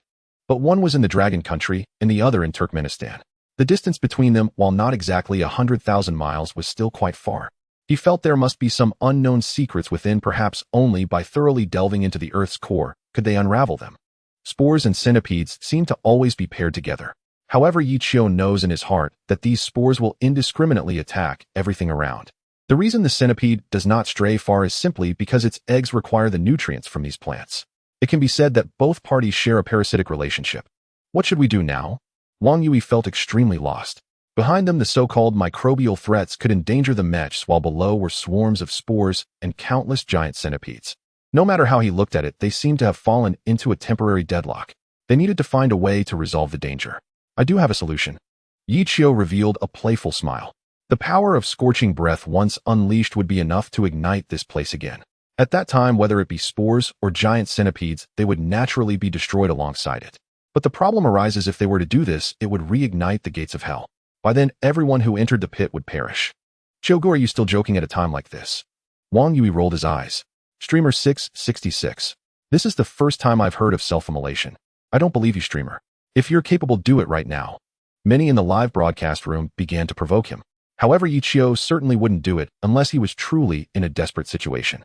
but one was in the Dragon Country and the other in Turkmenistan. The distance between them, while not exactly 100,000 miles, was still quite far. He felt there must be some unknown secrets within. Perhaps only by thoroughly delving into the Earth's core could they unravel them. Spores and centipedes seem to always be paired together. However, Yichio knows in his heart that these spores will indiscriminately attack everything around. The reason the centipede does not stray far is simply because its eggs require the nutrients from these plants. It can be said that both parties share a parasitic relationship. What should we do now? Wang Yui felt extremely lost. Behind them, the so-called microbial threats could endanger the mechs, while below were swarms of spores and countless giant centipedes. No matter how he looked at it, they seemed to have fallen into a temporary deadlock. They needed to find a way to resolve the danger. I do have a solution. Yichio revealed a playful smile. The power of scorching breath once unleashed would be enough to ignite this place again. At that time, whether it be spores or giant centipedes, they would naturally be destroyed alongside it. But the problem arises if they were to do this, it would reignite the gates of hell. By then, everyone who entered the pit would perish. Chogo, are you still joking at a time like this? Wang Yui rolled his eyes. Streamer 666. This is the first time I've heard of self-immolation. I don't believe you, streamer. If you're capable, do it right now. Many in the live broadcast room began to provoke him. However, Yichio certainly wouldn't do it unless he was truly in a desperate situation.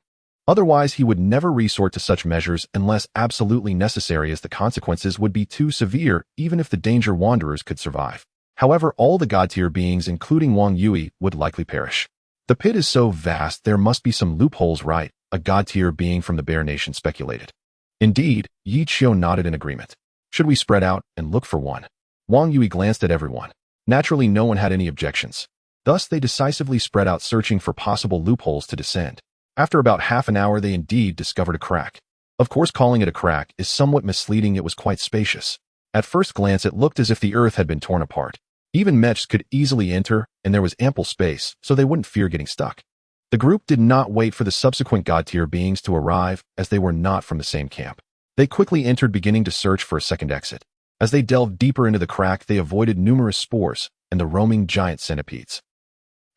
Otherwise, he would never resort to such measures unless absolutely necessary, as the consequences would be too severe even if the danger wanderers could survive. However, all the god-tier beings, including Wang Yui, would likely perish. The pit is so vast, there must be some loopholes, right? A god-tier being from the Bear Nation speculated. Indeed, Yichio nodded in agreement. Should we spread out and look for one? Wang Yui glanced at everyone. Naturally, no one had any objections. Thus, they decisively spread out, searching for possible loopholes to descend. After about half an hour, they indeed discovered a crack. Of course, calling it a crack is somewhat misleading. It was quite spacious. At first glance, it looked as if the earth had been torn apart. Even mechs could easily enter, and there was ample space, so they wouldn't fear getting stuck. The group did not wait for the subsequent god-tier beings to arrive, as they were not from the same camp. They quickly entered, beginning to search for a second exit. As they delved deeper into the crack, they avoided numerous spores and the roaming giant centipedes.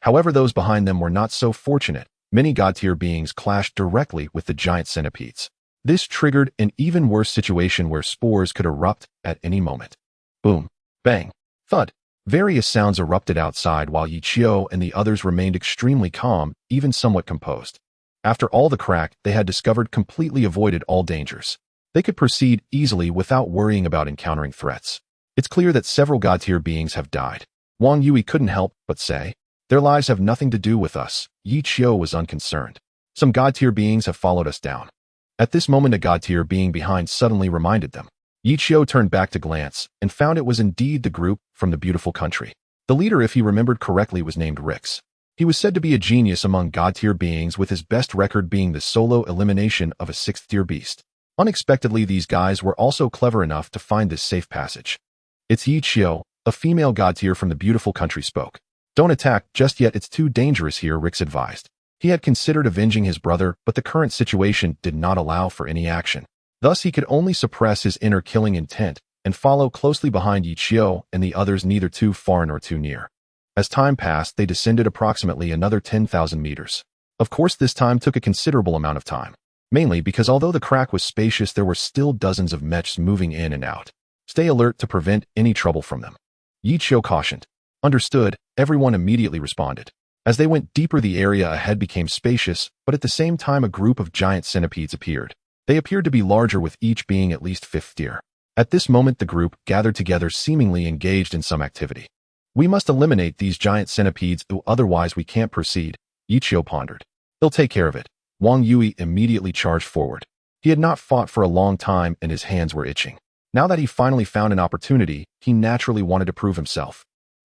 However, those behind them were not so fortunate. Many god-tier beings clashed directly with the giant centipedes. This triggered an even worse situation where spores could erupt at any moment. Boom, bang, thud. Various sounds erupted outside, while Yichio and the others remained extremely calm, even somewhat composed. After all the crack they had discovered completely avoided all dangers. They could proceed easily without worrying about encountering threats. It's clear that several god-tier beings have died. Wang Yui couldn't help but say, "Their lives have nothing to do with us." Yichio was unconcerned. "Some god-tier beings have followed us down." At this moment, a god-tier being behind suddenly reminded them. Yichio turned back to glance and found it was indeed the group from the beautiful country. The leader, if he remembered correctly, was named Rix. He was said to be a genius among god-tier beings, with his best record being the solo elimination of a 6th-tier beast. Unexpectedly, these guys were also clever enough to find this safe passage. "It's Yichio, a female god-tier from the beautiful country, spoke. Don't attack just yet, it's too dangerous here," Rix advised. He had considered avenging his brother, but the current situation did not allow for any action. Thus, he could only suppress his inner killing intent and follow closely behind Yichio and the others, neither too far nor too near. As time passed, they descended approximately another 10,000 meters. Of course, this time took a considerable amount of time, mainly because although the crack was spacious, there were still dozens of mechs moving in and out. Stay alert to prevent any trouble from them, Yichio cautioned. Understood, everyone immediately responded. As they went deeper, the area ahead became spacious, but at the same time a group of giant centipedes appeared. They appeared to be larger, with each being at least 5th tier. At this moment, the group gathered together, seemingly engaged in some activity. "We must eliminate these giant centipedes, or otherwise we can't proceed," Yichio pondered. "They'll take care of it." Wang Yui immediately charged forward. He had not fought for a long time and his hands were itching. Now that he finally found an opportunity, he naturally wanted to prove himself.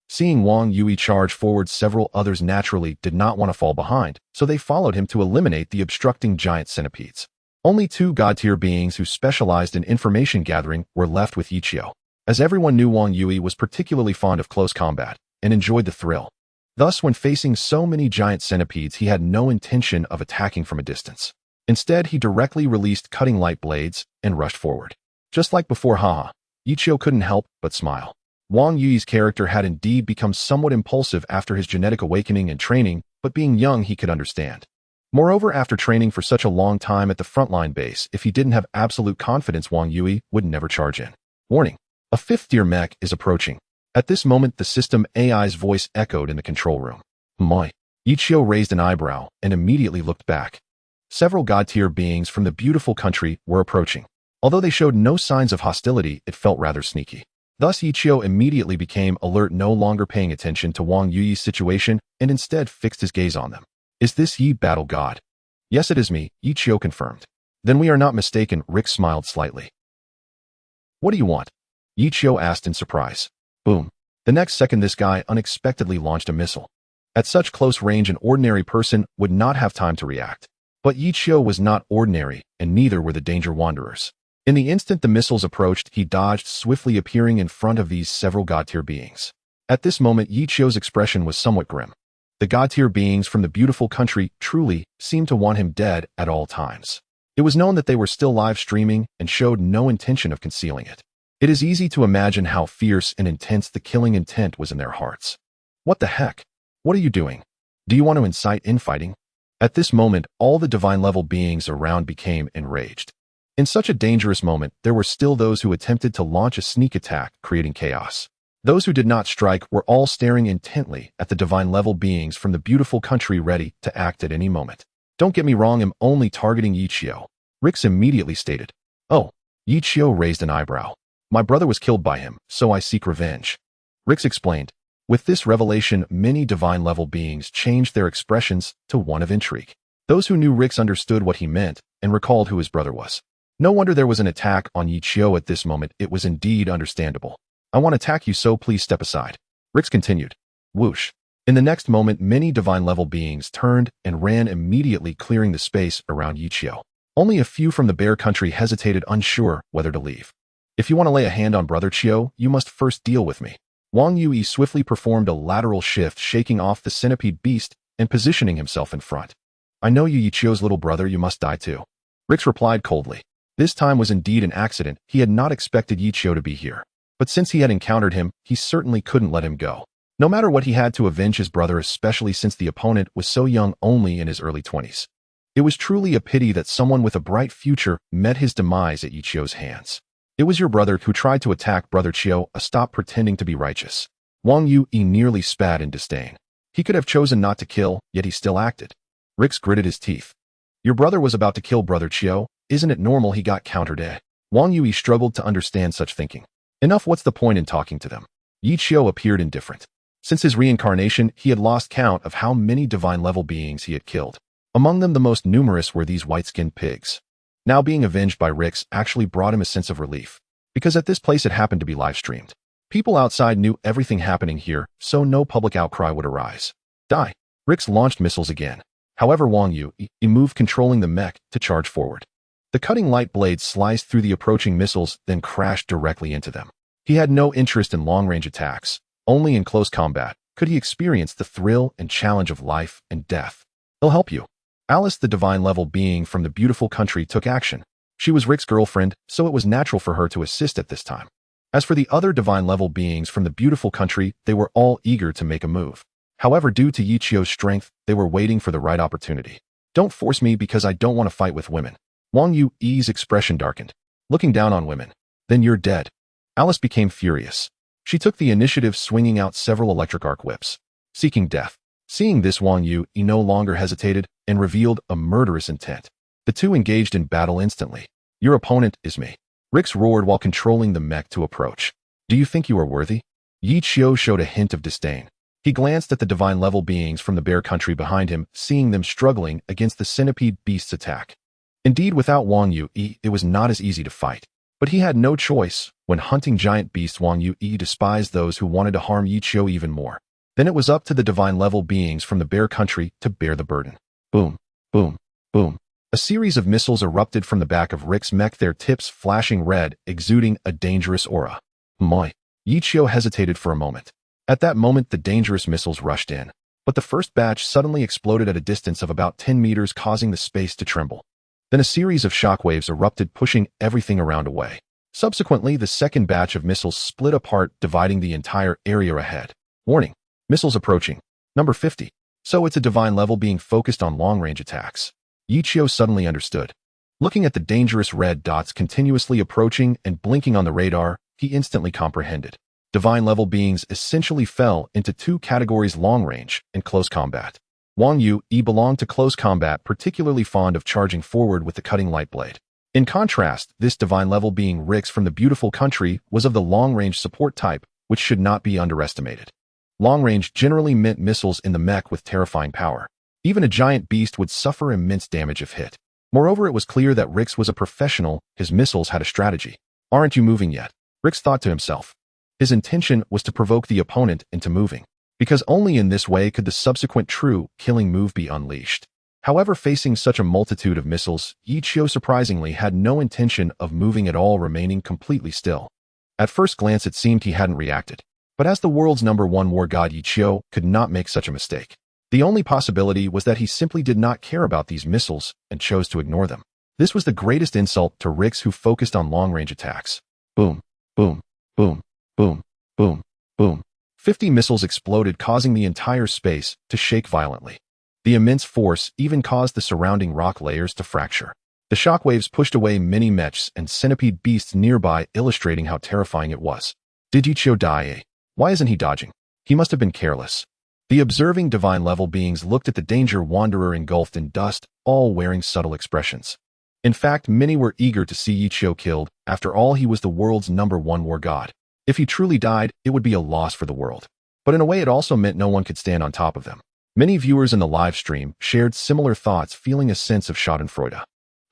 Seeing Wang Yui charge forward, several others naturally did not want to fall behind, so they followed him to eliminate the obstructing giant centipedes. Only 2 god-tier beings who specialized in information gathering were left with Yichio, as everyone knew Wang Yui was particularly fond of close combat and enjoyed the thrill. Thus, when facing so many giant centipedes, he had no intention of attacking from a distance. Instead, he directly released cutting light blades and rushed forward. Just like before, haha, Yichio couldn't help but smile. Wang Yui's character had indeed become somewhat impulsive after his genetic awakening and training, but being young, he could understand. Moreover, after training for such a long time at the frontline base, if he didn't have absolute confidence, Wang Yui would never charge in. Warning. A fifth-tier mech is approaching. At this moment, the system AI's voice echoed in the control room. Moi. Ichio raised an eyebrow and immediately looked back. Several god-tier beings from the beautiful country were approaching. Although they showed no signs of hostility, it felt rather sneaky. Thus, Ichio immediately became alert, no longer paying attention to Wang Yuyi's situation, and instead fixed his gaze on them. Is this ye, battle god? Yes, it is me, Ichio confirmed. Then we are not mistaken, Rick smiled slightly. What do you want? Ichio asked in surprise. Boom. The next second, this guy unexpectedly launched a missile. At such close range, an ordinary person would not have time to react. But Ichio was not ordinary, and neither were the danger wanderers. In the instant the missiles approached, he dodged, swiftly appearing in front of these several god-tier beings. At this moment, Ichio's expression was somewhat grim. The god-tier beings from the beautiful country truly seemed to want him dead at all times. It was known that they were still live streaming and showed no intention of concealing it. It is easy to imagine how fierce and intense the killing intent was in their hearts. What the heck? What are you doing? Do you want to incite infighting? At this moment, all the divine-level beings around became enraged. In such a dangerous moment, there were still those who attempted to launch a sneak attack, creating chaos. Those who did not strike were all staring intently at the divine-level beings from the beautiful country, ready to act at any moment. Don't get me wrong, I'm only targeting Ichio, Rix immediately stated. Oh, Ichio raised an eyebrow. My brother was killed by him, so I seek revenge. Rix explained. With this revelation, many divine-level beings changed their expressions to one of intrigue. Those who knew Rix understood what he meant and recalled who his brother was. No wonder there was an attack on Ichio at this moment. It was indeed understandable. I want to attack you, so please step aside. Rix continued. Whoosh. In the next moment, many divine-level beings turned and ran immediately, clearing the space around Ichio. Only a few from the bear country hesitated, unsure whether to leave. If you want to lay a hand on Brother Chio, you must first deal with me. Wang Yui swiftly performed a lateral shift, shaking off the centipede beast and positioning himself in front. I know you, Ichio's little brother, you must die too. Rix replied coldly. This time was indeed an accident. He had not expected Ichio to be here. But since he had encountered him, he certainly couldn't let him go. No matter what, he had to avenge his brother, especially since the opponent was so young, only in his early 20s. It was truly a pity that someone with a bright future met his demise at Ichio's hands. It was your brother who tried to attack Brother Chio. Stop pretending to be righteous. Wang Yui nearly spat in disdain. He could have chosen not to kill, yet he still acted. Rix gritted his teeth. Your brother was about to kill Brother Chio. Isn't it normal he got countered? Wang Yui struggled to understand such thinking. Enough, what's the point in talking to them? Ichio appeared indifferent. Since his reincarnation, he had lost count of how many divine-level beings he had killed. Among them, the most numerous were these white-skinned pigs. Now being avenged by Rix actually brought him a sense of relief, because at this place it happened to be live-streamed. People outside knew everything happening here, so no public outcry would arise. Die. Rix launched missiles again. However, Wang Yui moved, controlling the mech to charge forward. The cutting light blades sliced through the approaching missiles, then crashed directly into them. He had no interest in long-range attacks. Only in close combat could he experience the thrill and challenge of life and death. He'll help you. Alice, the divine-level being from the beautiful country, took action. She was Rick's girlfriend, so it was natural for her to assist at this time. As for the other divine-level beings from the beautiful country, they were all eager to make a move. However, due to Ichio's strength, they were waiting for the right opportunity. Don't force me, because I don't want to fight with women. Wang Yui's expression darkened, looking down on women. Then you're dead. Alice became furious. She took the initiative, swinging out several electric arc whips, seeking death. Seeing this, Wang Yui no longer hesitated and revealed a murderous intent. The two engaged in battle instantly. Your opponent is me. Rix roared while controlling the mech to approach. Do you think you are worthy? Ichio showed a hint of disdain. He glanced at the divine-level beings from the bear country behind him, seeing them struggling against the centipede beast's attack. Indeed, without Wang Yui, it was not as easy to fight. But he had no choice. When hunting giant beasts, Wang Yui despised those who wanted to harm Ichio even more. Then it was up to the divine-level beings from the bear country to bear the burden. Boom, boom, boom. A series of missiles erupted from the back of Rick's mech, their tips flashing red, exuding a dangerous aura. Moi. Ichio hesitated for a moment. At that moment, the dangerous missiles rushed in. But the first batch suddenly exploded at a distance of about 10 meters, causing the space to tremble. Then a series of shockwaves erupted, pushing everything around away. Subsequently, the second batch of missiles split apart, dividing the entire area ahead. Warning. Missiles approaching. Number 50. So it's a divine level being focused on long-range attacks. Ichio suddenly understood. Looking at the dangerous red dots continuously approaching and blinking on the radar, he instantly comprehended. Divine-level beings essentially fell into two categories: long-range and close combat. Wang Yu belonged to close combat, particularly fond of charging forward with the cutting light blade. In contrast, this divine-level being Rix from the beautiful country was of the long-range support type, which should not be underestimated. Long-range generally meant missiles in the mech with terrifying power. Even a giant beast would suffer immense damage if hit. Moreover, it was clear that Rix was a professional. His missiles had a strategy. "Aren't you moving yet?" Rix thought to himself. His intention was to provoke the opponent into moving, because only in this way could the subsequent true killing move be unleashed. However, facing such a multitude of missiles, Yi Qiu surprisingly had no intention of moving at all, remaining completely still. At first glance it seemed he hadn't reacted, but as the world's #1 war god, Yi Qiu could not make such a mistake. The only possibility was that he simply did not care about these missiles and chose to ignore them. This was the greatest insult to Rix, who focused on long-range attacks. Boom, boom, boom, boom, boom, boom. 50 missiles exploded, causing the entire space to shake violently. The immense force even caused the surrounding rock layers to fracture. The shockwaves pushed away many mechs and centipede beasts nearby, illustrating how terrifying it was. Did Yi Qiu die? Why isn't he dodging? He must have been careless. The observing divine-level beings looked at the danger wanderer engulfed in dust, all wearing subtle expressions. In fact, many were eager to see Yi Qiu killed. After all, he was the world's #1 war god. If he truly died, it would be a loss for the world. But in a way, it also meant no one could stand on top of them. Many viewers in the live stream shared similar thoughts, feeling a sense of schadenfreude.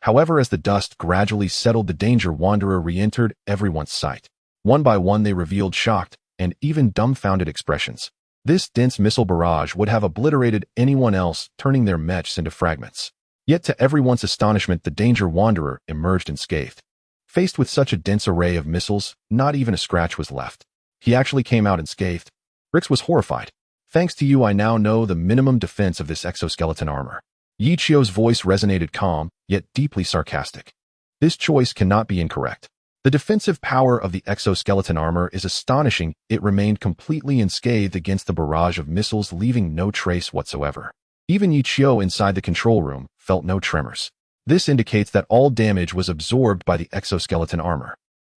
However, as the dust gradually settled, the danger wanderer re-entered everyone's sight. One by one, they revealed shocked and even dumbfounded expressions. This dense missile barrage would have obliterated anyone else, turning their mechs into fragments. Yet to everyone's astonishment, the danger wanderer emerged unscathed. Faced with such a dense array of missiles, not even a scratch was left. He actually came out unscathed. Rix was horrified. "Thanks to you, I now know the minimum defense of this exoskeleton armor." Yi Qiu's voice resonated calm, yet deeply sarcastic. This choice cannot be incorrect. The defensive power of the exoskeleton armor is astonishing. It remained completely unscathed against the barrage of missiles, leaving no trace whatsoever. Even Yi Qiu inside the control room felt no tremors. This indicates that all damage was absorbed by the exoskeleton armor.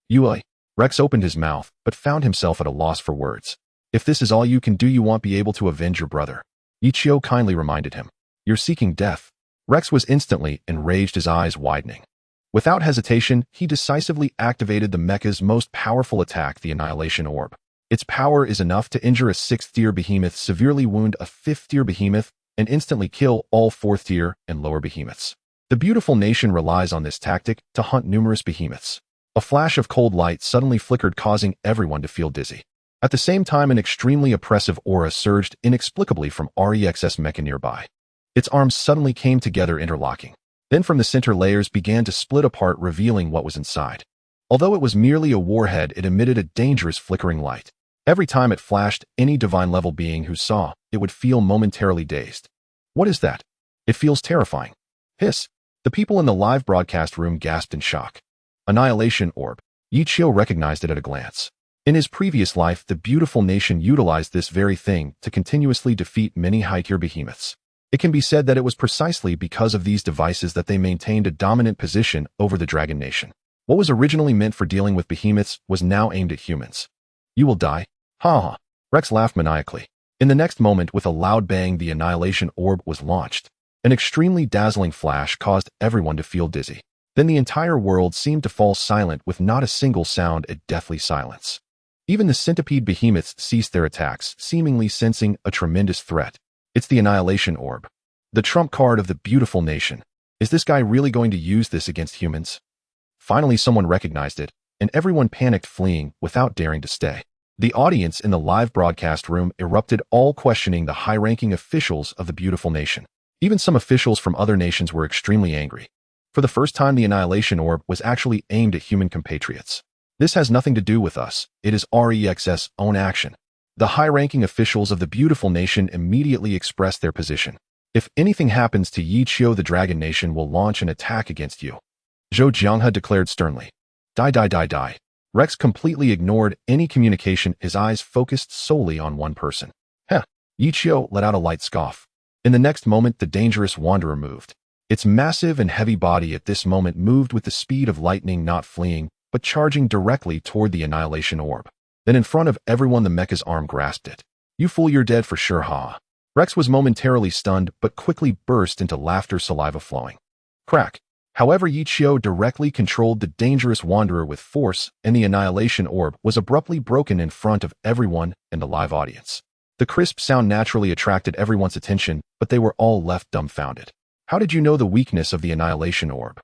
"Yui." Rex opened his mouth, but found himself at a loss for words. "If this is all you can do, you won't be able to avenge your brother." Yi Qiu kindly reminded him. "You're seeking death." Rex was instantly enraged, his eyes widening. Without hesitation, he decisively activated the mecha's most powerful attack, the Annihilation Orb. Its power is enough to injure a 6th-tier behemoth, severely wound a 5th-tier behemoth, and instantly kill all 4th-tier and lower behemoths. The beautiful nation relies on this tactic to hunt numerous behemoths. A flash of cold light suddenly flickered, causing everyone to feel dizzy. At the same time, an extremely oppressive aura surged inexplicably from Rex's mecha nearby. Its arms suddenly came together, interlocking. Then from the center, layers began to split apart, revealing what was inside. Although it was merely a warhead, it emitted a dangerous flickering light. Every time it flashed, any divine-level being who saw it would feel momentarily dazed. "What is that? It feels terrifying." Hiss. The people in the live broadcast room gasped in shock. Annihilation Orb. Yi Qiu recognized it at a glance. In his previous life, the beautiful nation utilized this very thing to continuously defeat many high-tier behemoths. It can be said that it was precisely because of these devices that they maintained a dominant position over the Dragon Nation. What was originally meant for dealing with behemoths was now aimed at humans. "You will die." "Ha ha." Rex laughed maniacally. In the next moment, with a loud bang, the Annihilation Orb was launched. An extremely dazzling flash caused everyone to feel dizzy. Then the entire world seemed to fall silent, with not a single sound, a deathly silence. Even the centipede behemoths ceased their attacks, seemingly sensing a tremendous threat. It's the Annihilation Orb, the trump card of the beautiful nation. Is this guy really going to use this against humans? Finally, someone recognized it, and everyone panicked, fleeing without daring to stay. The audience in the live broadcast room erupted, all questioning the high-ranking officials of the beautiful nation. Even some officials from other nations were extremely angry. For the first time, the Annihilation Orb was actually aimed at human compatriots. "This has nothing to do with us. It is Rex's own action." The high-ranking officials of the beautiful nation immediately expressed their position. "If anything happens to Yi Qiu, the Dragon Nation will launch an attack against you," Zhou Jianghe declared sternly. Die. Rex completely ignored any communication, his eyes focused solely on one person. "Heh." Yi Qiu let out a light scoff. In the next moment, the dangerous wanderer moved. Its massive and heavy body at this moment moved with the speed of lightning, not fleeing, but charging directly toward the annihilation orb. Then in front of everyone the mecha's arm grasped it. "You fool, you're dead for sure, ha." Rex was momentarily stunned, but quickly burst into laughter, saliva flowing. Crack. However, Yichio directly controlled the dangerous wanderer with force, and the annihilation orb was abruptly broken in front of everyone and the live audience. The crisp sound naturally attracted everyone's attention, but they were all left dumbfounded. "How did you know the weakness of the annihilation orb?"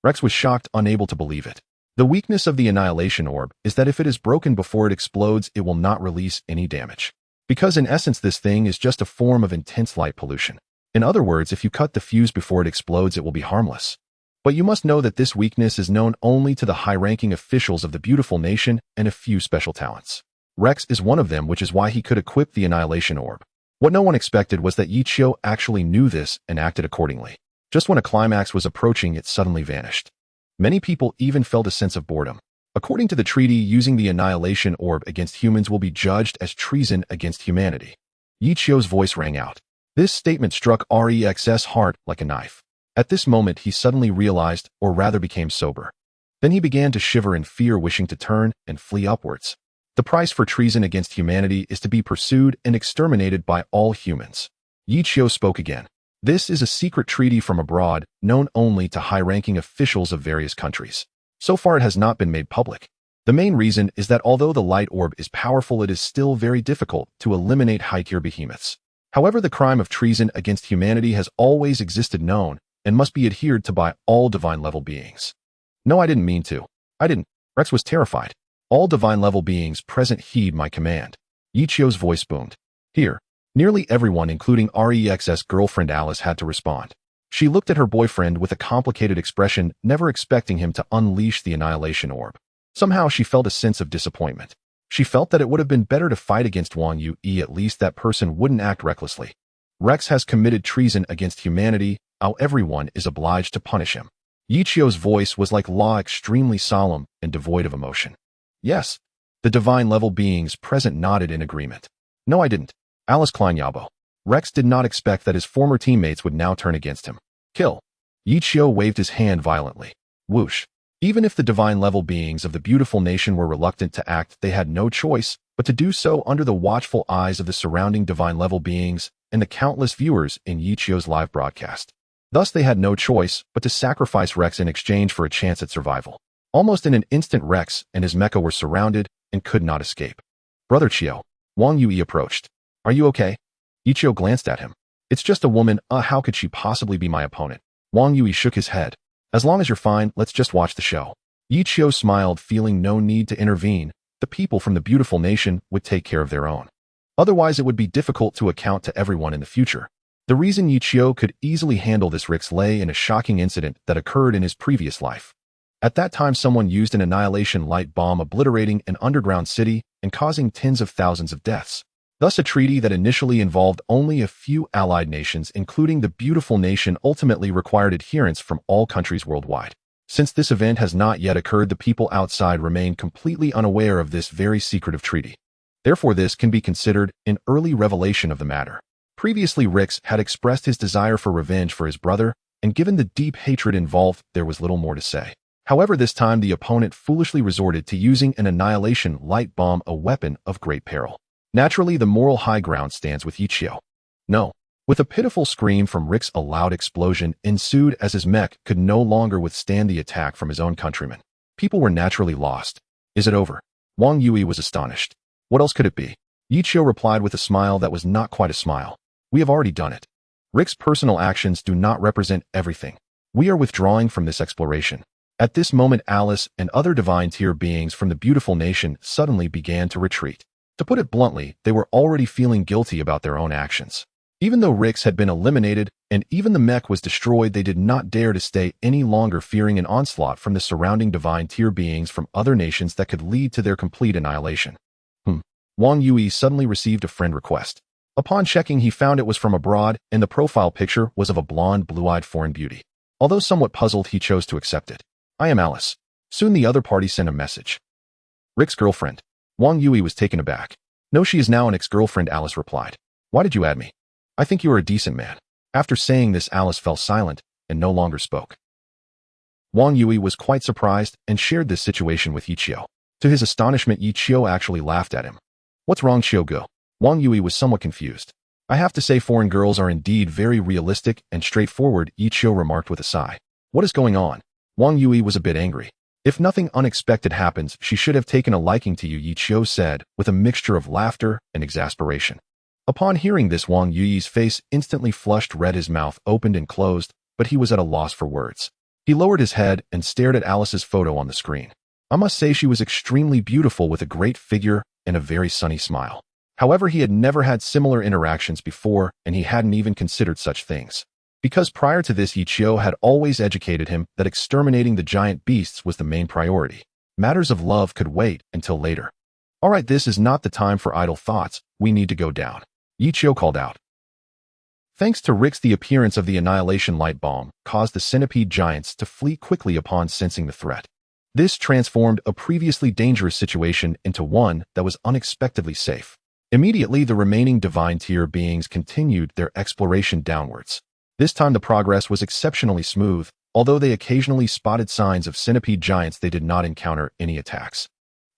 Rex was shocked, unable to believe it. The weakness of the annihilation orb is that if it is broken before it explodes, it will not release any damage. Because in essence this thing is just a form of intense light pollution. In other words, if you cut the fuse before it explodes, it will be harmless. But you must know that this weakness is known only to the high-ranking officials of the beautiful nation and a few special talents. Rex is one of them, which is why he could equip the annihilation orb. What no one expected was that Yichio actually knew this and acted accordingly. Just when a climax was approaching, it suddenly vanished. Many people even felt a sense of boredom. According to the treaty, using the annihilation orb against humans will be judged as treason against humanity. Yichio's voice rang out. This statement struck Rex's heart like a knife. At this moment, he suddenly realized, or rather became sober. Then he began to shiver in fear, wishing to turn and flee upwards. The price for treason against humanity is to be pursued and exterminated by all humans. Yichio spoke again. This is a secret treaty from abroad, known only to high-ranking officials of various countries. So far it has not been made public. The main reason is that although the light orb is powerful, it is still very difficult to eliminate high-tier behemoths. However, the crime of treason against humanity has always existed, known, and must be adhered to by all divine-level beings. No, I didn't mean to. I didn't. Rex was terrified. All divine-level beings present heed my command. Yichio's voice boomed. Here. Nearly everyone, including Rex's girlfriend Alice, had to respond. She looked at her boyfriend with a complicated expression, never expecting him to unleash the annihilation orb. Somehow she felt a sense of disappointment. She felt that it would have been better to fight against Wang Yue, at least that person wouldn't act recklessly. Rex has committed treason against humanity, how everyone is obliged to punish him. Yichio's voice was like law, extremely solemn and devoid of emotion. Yes. The divine-level beings present nodded in agreement. No, I didn't. Alice Kleinyabo. Rex did not expect that his former teammates would now turn against him. Kill. Yichio waved his hand violently. Whoosh. Even if the divine-level beings of the beautiful nation were reluctant to act, they had no choice but to do so under the watchful eyes of the surrounding divine-level beings and the countless viewers in Yichio's live broadcast. Thus, they had no choice but to sacrifice Rex in exchange for a chance at survival. Almost in an instant, Rex and his mecha were surrounded and could not escape. Brother Chio. Wang Yue approached. Are you okay? Yichio glanced at him. It's just a woman, how could she possibly be my opponent? Wang Yue shook his head. As long as you're fine, let's just watch the show. Yichio smiled, feeling no need to intervene. The people from the beautiful nation would take care of their own. Otherwise, it would be difficult to account to everyone in the future. The reason Yichio could easily handle this risk lay in a shocking incident that occurred in his previous life. At that time, someone used an annihilation light bomb, obliterating an underground city and causing tens of thousands of deaths. Thus, a treaty that initially involved only a few allied nations, including the beautiful nation, ultimately required adherence from all countries worldwide. Since this event has not yet occurred, the people outside remain completely unaware of this very secretive treaty. Therefore, this can be considered an early revelation of the matter. Previously, Rex had expressed his desire for revenge for his brother, and given the deep hatred involved, there was little more to say. However, this time the opponent foolishly resorted to using an annihilation light bomb, a weapon of great peril. Naturally, the moral high ground stands with Yichio. No. With a pitiful scream from Rex, a loud explosion ensued as his mech could no longer withstand the attack from his own countrymen. People were naturally lost. Is it over? Wang Yue was astonished. What else could it be? Yichio replied with a smile that was not quite a smile. We have already done it. Rex's personal actions do not represent everything. We are withdrawing from this exploration. At this moment, Alice and other divine tier beings from the beautiful nation suddenly began to retreat. To put it bluntly, they were already feeling guilty about their own actions. Even though Rex had been eliminated and even the mech was destroyed, they did not dare to stay any longer, fearing an onslaught from the surrounding divine tier beings from other nations that could lead to their complete annihilation. Wang Yue suddenly received a friend request. Upon checking, he found it was from abroad, and the profile picture was of a blonde, blue-eyed foreign beauty. Although somewhat puzzled, he chose to accept it. I am Alice. Soon the other party sent a message. Rick's girlfriend. Wang Yue was taken aback. No, she is now an ex-girlfriend, Alice replied. Why did you add me? I think you are a decent man. After saying this, Alice fell silent and no longer spoke. Wang Yui was quite surprised and shared this situation with Yichio. To his astonishment, Yichio actually laughed at him. What's wrong, Xiaogu? Wang Yui was somewhat confused. I have to say foreign girls are indeed very realistic and straightforward, Yichio remarked with a sigh. What is going on? Wang Yui was a bit angry. If nothing unexpected happens, she should have taken a liking to you, Yichio said, with a mixture of laughter and exasperation. Upon hearing this, Wang Yui's face instantly flushed red, his mouth opened and closed, but he was at a loss for words. He lowered his head and stared at Alice's photo on the screen. I must say she was extremely beautiful with a great figure and a very sunny smile. However, he had never had similar interactions before, and he hadn't even considered such things. Because prior to this, Yichio had always educated him that exterminating the giant beasts was the main priority. Matters of love could wait until later. Alright, this is not the time for idle thoughts, we need to go down, Yichio called out. Thanks to Rix, the appearance of the annihilation light bomb caused the centipede giants to flee quickly upon sensing the threat. This transformed a previously dangerous situation into one that was unexpectedly safe. Immediately, the remaining divine tier beings continued their exploration downwards. This time the progress was exceptionally smooth. Although they occasionally spotted signs of centipede giants, they did not encounter any attacks.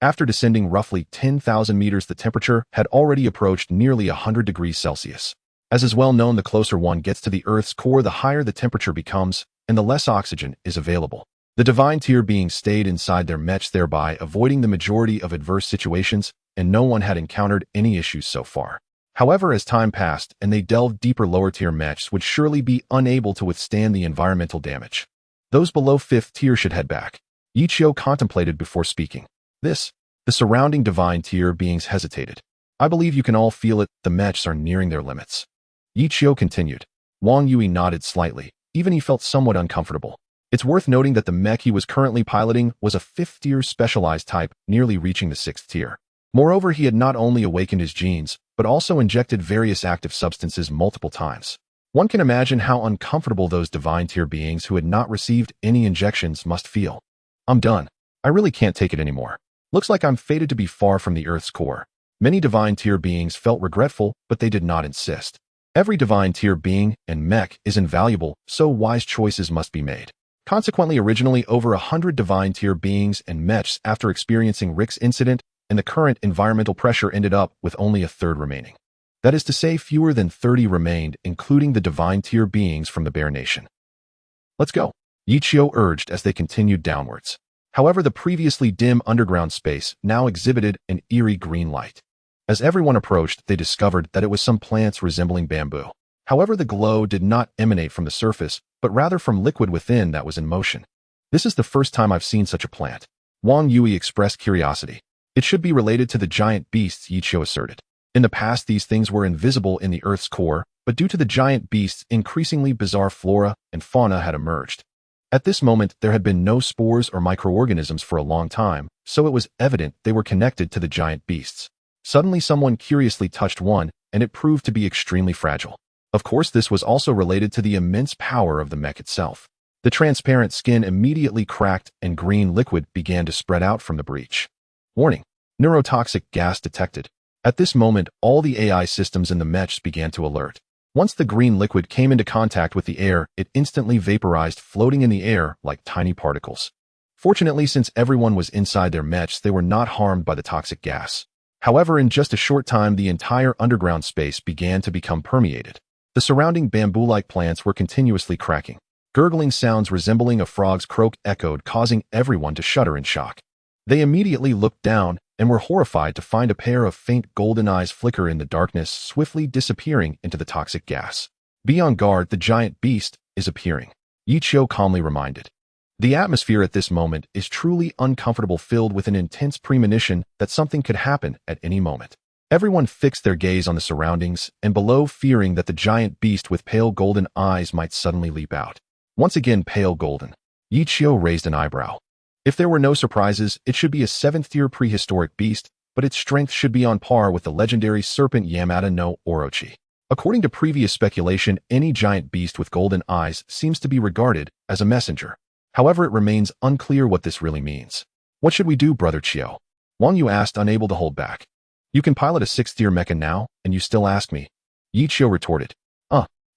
After descending roughly 10,000 meters, the temperature had already approached nearly 100 degrees Celsius. As is well known, the closer one gets to the Earth's core, the higher the temperature becomes, and the less oxygen is available. The divine tier beings stayed inside their mechs, thereby avoiding the majority of adverse situations, and no one had encountered any issues so far. However, as time passed and they delved deeper, lower tier mechs would surely be unable to withstand the environmental damage. Those below 5th tier should head back, Yichio contemplated before speaking. The surrounding divine tier beings hesitated. I believe you can all feel it, the mechs are nearing their limits, Yichio continued. Wang Yui nodded slightly, even he felt somewhat uncomfortable. It's worth noting that the mech he was currently piloting was a 5th tier specialized type, nearly reaching the 6th tier. Moreover, he had not only awakened his genes, but also injected various active substances multiple times. One can imagine how uncomfortable those divine tier beings who had not received any injections must feel. I'm done. I really can't take it anymore. Looks like I'm fated to be far from the Earth's core. Many divine tier beings felt regretful, but they did not insist. Every divine tier being and mech is invaluable, so wise choices must be made. Consequently, originally over 100 divine tier beings and mechs after experiencing Rick's incident and the current environmental pressure ended up with only a third remaining. That is to say, fewer than 30 remained, including the divine tier beings from the Bear Nation. Let's go, Yichio urged as they continued downwards. However, the previously dim underground space now exhibited an eerie green light. As everyone approached, they discovered that it was some plants resembling bamboo. However, the glow did not emanate from the surface, but rather from liquid within that was in motion. This is the first time I've seen such a plant. Wang Yui expressed curiosity. It should be related to the giant beasts, Yichio asserted. In the past, these things were invisible in the Earth's core, but due to the giant beasts, increasingly bizarre flora and fauna had emerged. At this moment, there had been no spores or microorganisms for a long time, so it was evident they were connected to the giant beasts. Suddenly, someone curiously touched one, and it proved to be extremely fragile. Of course, this was also related to the immense power of the mech itself. The transparent skin immediately cracked and green liquid began to spread out from the breach. Warning: neurotoxic gas detected. At this moment, all the AI systems in the mechs began to alert. Once the green liquid came into contact with the air, it instantly vaporized, floating in the air like tiny particles. Fortunately, since everyone was inside their mechs, they were not harmed by the toxic gas. However, in just a short time, the entire underground space began to become permeated. The surrounding bamboo-like plants were continuously cracking. Gurgling sounds resembling a frog's croak echoed, causing everyone to shudder in shock. They immediately looked down and were horrified to find a pair of faint golden eyes flicker in the darkness, swiftly disappearing into the toxic gas. Be on guard, the giant beast is appearing, Yichio calmly reminded. The atmosphere at this moment is truly uncomfortable, filled with an intense premonition that something could happen at any moment. Everyone fixed their gaze on the surroundings and below, fearing that the giant beast with pale golden eyes might suddenly leap out. Once again, pale golden. Yichio raised an eyebrow. If there were no surprises, it should be a 7th tier prehistoric beast, but its strength should be on par with the legendary serpent Yamada no Orochi. According to previous speculation, any giant beast with golden eyes seems to be regarded as a messenger. However, it remains unclear what this really means. What should we do, Brother Chio? Wang Yu asked, unable to hold back. You can pilot a 6th tier mecha now, and you still ask me? Yichio retorted.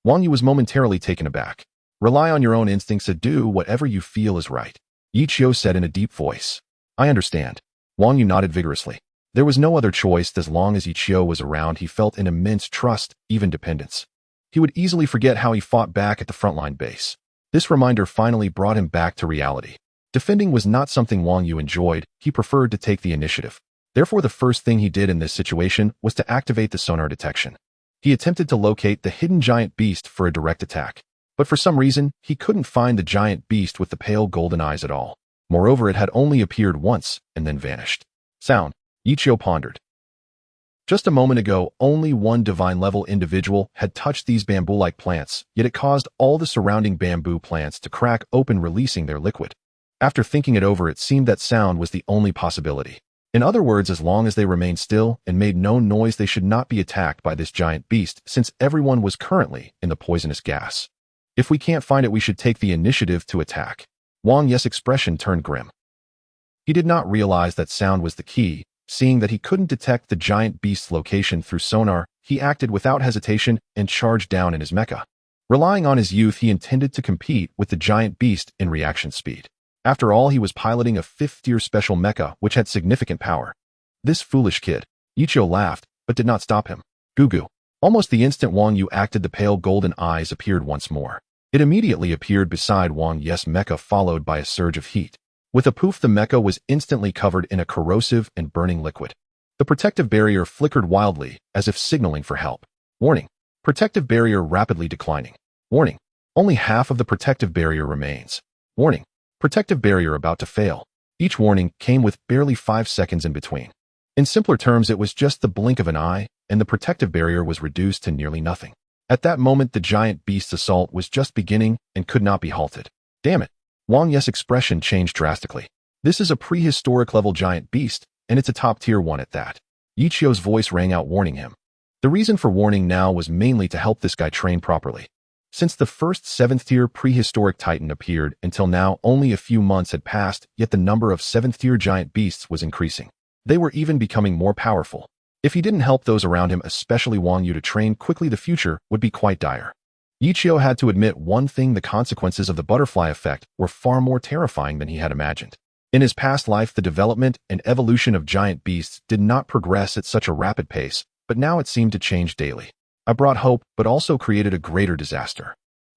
Wang Yu was momentarily taken aback. Rely on your own instincts to do whatever you feel is right. Yichio said in a deep voice. I understand. Wang Yu nodded vigorously. There was no other choice. As long as Yichio was around, he felt an immense trust, even dependence. He would easily forget how he fought back at the frontline base. This reminder finally brought him back to reality. Defending was not something Wang Yu enjoyed. He preferred to take the initiative. Therefore, the first thing he did in this situation was to activate the sonar detection. He attempted to locate the hidden giant beast for a direct attack. But for some reason, he couldn't find the giant beast with the pale golden eyes at all. Moreover, it had only appeared once and then vanished. Sound, Yichio pondered. Just a moment ago, only one divine-level individual had touched these bamboo-like plants, yet it caused all the surrounding bamboo plants to crack open, releasing their liquid. After thinking it over, it seemed that sound was the only possibility. In other words, as long as they remained still and made no noise, they should not be attacked by this giant beast, since everyone was currently in the poisonous gas. If we can't find it, we should take the initiative to attack. Wang Yu's expression turned grim. He did not realize that sound was the key. Seeing that he couldn't detect the giant beast's location through sonar, he acted without hesitation and charged down in his mecha. Relying on his youth, he intended to compete with the giant beast in reaction speed. After all, he was piloting a 5th-tier special mecha, which had significant power. This foolish kid. Yichio laughed, but did not stop him. Goo. Almost the instant Wang Yu acted, the pale golden eyes appeared once more. It immediately appeared beside Wang Yu's mecha, followed by a surge of heat. With a poof, the mecha was instantly covered in a corrosive and burning liquid. The protective barrier flickered wildly, as if signaling for help. Warning. Protective barrier rapidly declining. Warning. Only half of the protective barrier remains. Warning. Protective barrier about to fail. Each warning came with barely 5 seconds in between. In simpler terms, it was just the blink of an eye, and the protective barrier was reduced to nearly nothing. At that moment, the giant beast's assault was just beginning and could not be halted. Damn it. Wang Yu's expression changed drastically. This is a prehistoric level giant beast, and it's a top-tier one at that. Yichio's voice rang out, warning him. The reason for warning now was mainly to help this guy train properly. Since the first 7th-tier prehistoric titan appeared until now, only a few months had passed, yet the number of 7th-tier giant beasts was increasing. They were even becoming more powerful. If he didn't help those around him, especially Wang Yu, to train quickly, the future would be quite dire. Yichio had to admit one thing: the consequences of the butterfly effect were far more terrifying than he had imagined. In his past life, the development and evolution of giant beasts did not progress at such a rapid pace, but now it seemed to change daily. I brought hope, but also created a greater disaster.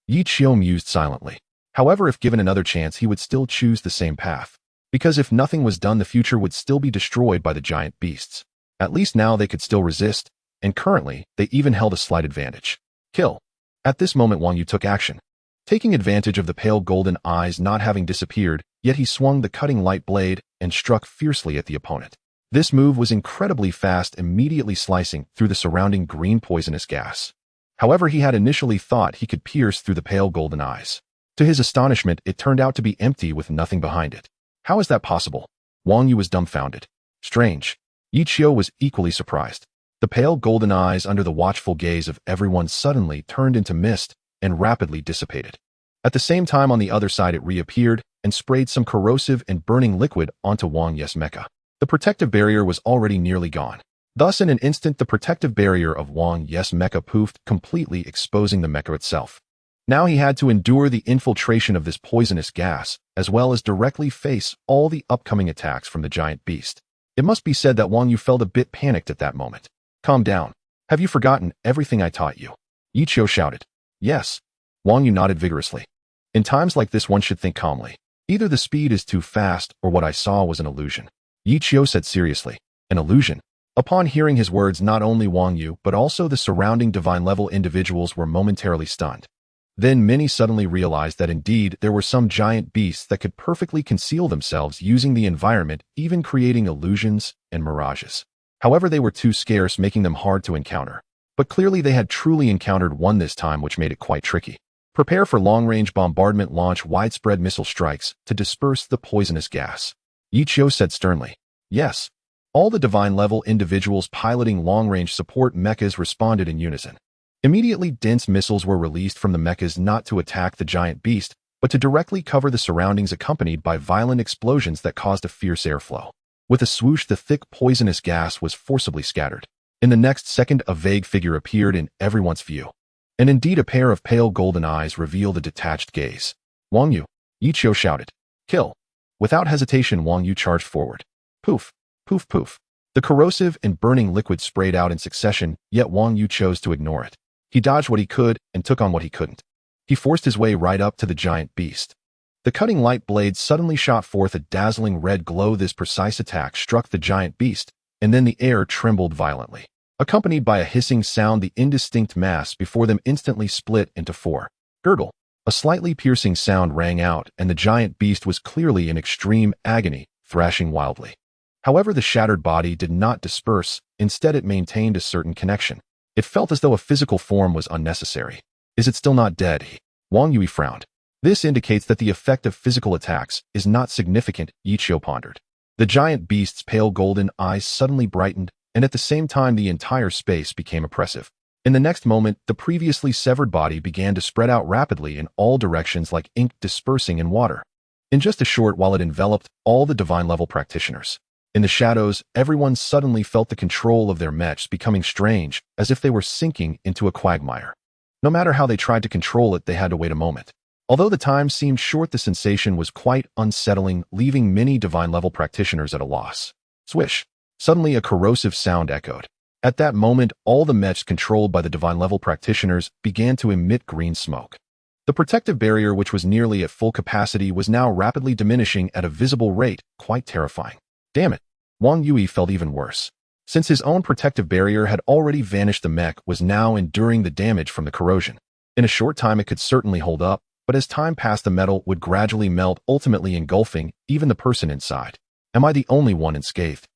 Yichio mused silently. However, if given another chance, he would still choose the same path. Because if nothing was done, the future would still be destroyed by the giant beasts. At least now they could still resist, and currently, they even held a slight advantage. Kill. At this moment, Wang Yu took action. Taking advantage of the pale golden eyes not having disappeared, yet he swung the cutting light blade and struck fiercely at the opponent. This move was incredibly fast, immediately slicing through the surrounding green poisonous gas. However, he had initially thought he could pierce through the pale golden eyes. To his astonishment, it turned out to be empty with nothing behind it. How is that possible? Wang Yu was dumbfounded. Strange. Yichio was equally surprised. The pale golden eyes under the watchful gaze of everyone suddenly turned into mist and rapidly dissipated. At the same time, on the other side, it reappeared and sprayed some corrosive and burning liquid onto Wang Yu's mecha. The protective barrier was already nearly gone. Thus, in an instant, the protective barrier of Wang Yu's mecha poofed, completely exposing the mecha itself. Now he had to endure the infiltration of this poisonous gas, as well as directly face all the upcoming attacks from the giant beast. It must be said that Wang Yu felt a bit panicked at that moment. Calm down. Have you forgotten everything I taught you? Yichio shouted. Yes. Wang Yu nodded vigorously. In times like this, one should think calmly. Either the speed is too fast, or what I saw was an illusion. Yichio said seriously. An illusion? Upon hearing his words, not only Wang Yu, but also the surrounding divine-level individuals were momentarily stunned. Then many suddenly realized that indeed there were some giant beasts that could perfectly conceal themselves using the environment, even creating illusions and mirages. However, they were too scarce, making them hard to encounter. But clearly they had truly encountered one this time, which made it quite tricky. Prepare for long-range bombardment. Launch widespread missile strikes to disperse the poisonous gas. Yichio said sternly. Yes. All the divine-level individuals piloting long-range support mechas responded in unison. Immediately, dense missiles were released from the mechas, not to attack the giant beast, but to directly cover the surroundings, accompanied by violent explosions that caused a fierce airflow. With a swoosh, the thick poisonous gas was forcibly scattered. In the next second, a vague figure appeared in everyone's view. And indeed a pair of pale golden eyes revealed a detached gaze. Wang Yu, Yiqiu shouted. Kill. Without hesitation, Wang Yu charged forward. Poof, poof, poof. The corrosive and burning liquid sprayed out in succession, yet Wang Yu chose to ignore it. He dodged what he could and took on what he couldn't. He forced his way right up to the giant beast. The cutting light blade suddenly shot forth a dazzling red glow. This precise attack struck the giant beast, and then the air trembled violently. Accompanied by a hissing sound, the indistinct mass before them instantly split into four. Gurgle. A slightly piercing sound rang out, and the giant beast was clearly in extreme agony, thrashing wildly. However, the shattered body did not disperse. Instead, it maintained a certain connection. It felt as though a physical form was unnecessary. Is it still not dead? Wang Yu frowned. This indicates that the effect of physical attacks is not significant, Yiqiu pondered. The giant beast's pale golden eyes suddenly brightened, and at the same time the entire space became oppressive. In the next moment, the previously severed body began to spread out rapidly in all directions like ink dispersing in water. In just a short while it enveloped all the divine-level practitioners. In the shadows, everyone suddenly felt the control of their mechs becoming strange, as if they were sinking into a quagmire. No matter how they tried to control it, they had to wait a moment. Although the time seemed short, the sensation was quite unsettling, leaving many divine-level practitioners at a loss. Swish! Suddenly a corrosive sound echoed. At that moment, all the mechs controlled by the divine-level practitioners began to emit green smoke. The protective barrier, which was nearly at full capacity, was now rapidly diminishing at a visible rate, quite terrifying. Damn it! Wang Yu felt even worse. Since his own protective barrier had already vanished, the mech was now enduring the damage from the corrosion. In a short time it could certainly hold up, but as time passed the metal would gradually melt, ultimately engulfing even the person inside. Am I the only one unscathed?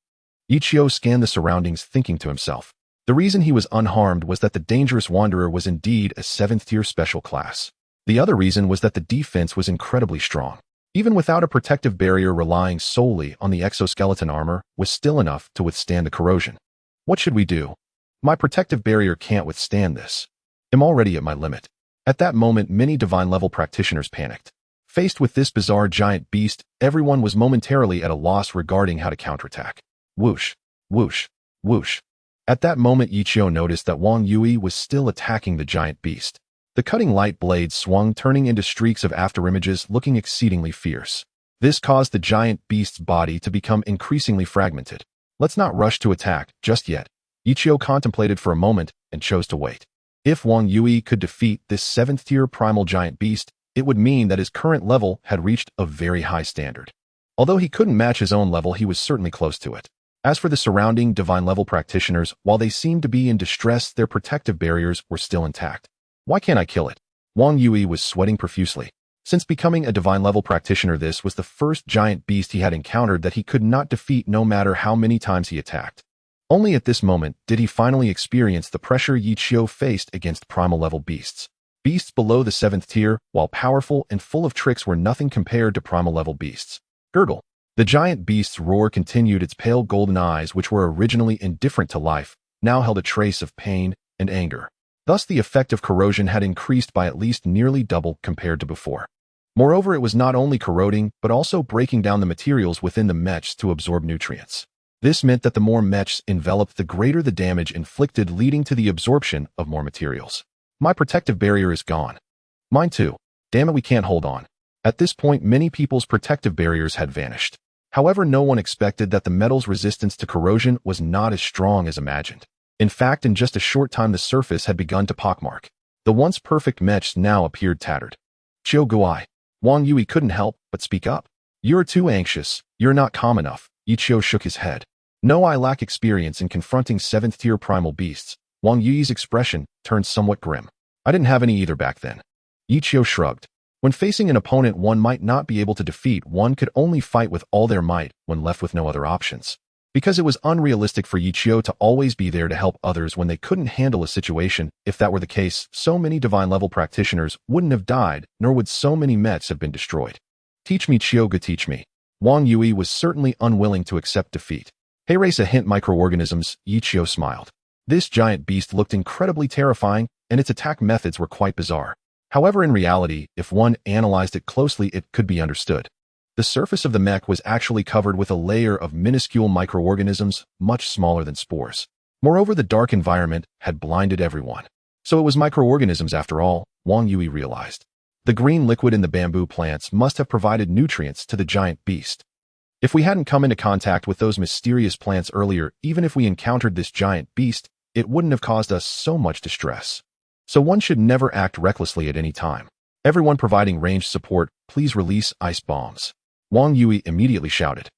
Yiqiu scanned the surroundings, thinking to himself. The reason he was unharmed was that the dangerous wanderer was indeed a 7th-tier special class. The other reason was that the defense was incredibly strong. Even without a protective barrier, relying solely on the exoskeleton armor was still enough to withstand the corrosion. What should we do? My protective barrier can't withstand this. I'm already at my limit. At that moment, many divine-level practitioners panicked. Faced with this bizarre giant beast, everyone was momentarily at a loss regarding how to counterattack. Whoosh, whoosh, whoosh. At that moment, Yiqiu noticed that Wang Yu was still attacking the giant beast. The cutting light blade swung, turning into streaks of afterimages, looking exceedingly fierce. This caused the giant beast's body to become increasingly fragmented. Let's not rush to attack just yet. Yiqiu contemplated for a moment and chose to wait. If Wang Yu could defeat this 7th-tier primal giant beast, it would mean that his current level had reached a very high standard. Although he couldn't match his own level, he was certainly close to it. As for the surrounding divine-level practitioners, while they seemed to be in distress, their protective barriers were still intact. Why can't I kill it? Wang Yu was sweating profusely. Since becoming a divine-level practitioner, this was the first giant beast he had encountered that he could not defeat no matter how many times he attacked. Only at this moment did he finally experience the pressure Yiqiu faced against primal-level beasts. Beasts below the 7th tier, while powerful and full of tricks, were nothing compared to primal-level beasts. Gurgle. The giant beast's roar continued. Its pale golden eyes, which were originally indifferent to life, now held a trace of pain and anger. Thus, the effect of corrosion had increased by at least nearly double compared to before. Moreover, it was not only corroding, but also breaking down the materials within the mechs to absorb nutrients. This meant that the more mechs enveloped, the greater the damage inflicted, leading to the absorption of more materials. My protective barrier is gone. Mine too. Damn it, we can't hold on. At this point, many people's protective barriers had vanished. However, no one expected that the metal's resistance to corrosion was not as strong as imagined. In fact, in just a short time, the surface had begun to pockmark. The once perfect mechs now appeared tattered. Chiu Guai. Wang Yu couldn't help but speak up. You're too anxious. You're not calm enough. Yiqiu shook his head. No, I lack experience in confronting 7th-tier primal beasts. Wang Yu's expression turned somewhat grim. I didn't have any either back then. Yiqiu shrugged. When facing an opponent one might not be able to defeat, one could only fight with all their might when left with no other options. Because it was unrealistic for Yiqiu to always be there to help others when they couldn't handle a situation. If that were the case, so many divine-level practitioners wouldn't have died, nor would so many mechs have been destroyed. Teach me, Chiyoga, teach me. Wang Yu was certainly unwilling to accept defeat. Hey, race a hint, microorganisms, Yiqiu smiled. This giant beast looked incredibly terrifying, and its attack methods were quite bizarre. However, in reality, if one analyzed it closely, it could be understood. The surface of the mech was actually covered with a layer of minuscule microorganisms, much smaller than spores. Moreover, the dark environment had blinded everyone. So it was microorganisms after all, Wang Yui realized. The green liquid in the bamboo plants must have provided nutrients to the giant beast. If we hadn't come into contact with those mysterious plants earlier, even if we encountered this giant beast, it wouldn't have caused us so much distress. So one should never act recklessly at any time. Everyone providing ranged support, please release ice bombs. Wang Yui immediately shouted.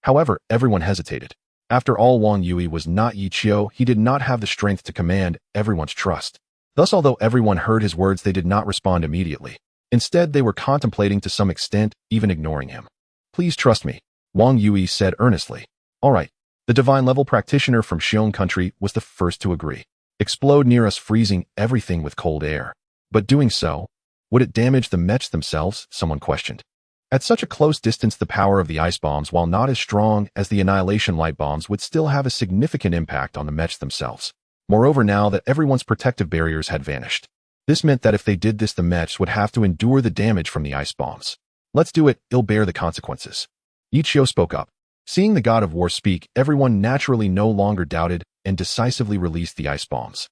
However, everyone hesitated. After all, Wang Yui was not Yi Qiu, he did not have the strength to command everyone's trust. Thus, although everyone heard his words, they did not respond immediately. Instead, they were contemplating to some extent, even ignoring him. Please trust me, Wang Yui said earnestly. All right. The divine-level practitioner from Xiong country was the first to agree. Explode near us, freezing everything with cold air. But doing so, would it damage the mechs themselves? Someone questioned. At such a close distance, the power of the ice bombs, while not as strong as the annihilation light bombs, would still have a significant impact on the mechs themselves. Moreover, now that everyone's protective barriers had vanished, this meant that if they did this, the mechs would have to endure the damage from the ice bombs. Let's do it, it'll bear the consequences. Yi Qiu spoke up. Seeing the god of war speak, everyone naturally no longer doubted and decisively released the ice bombs.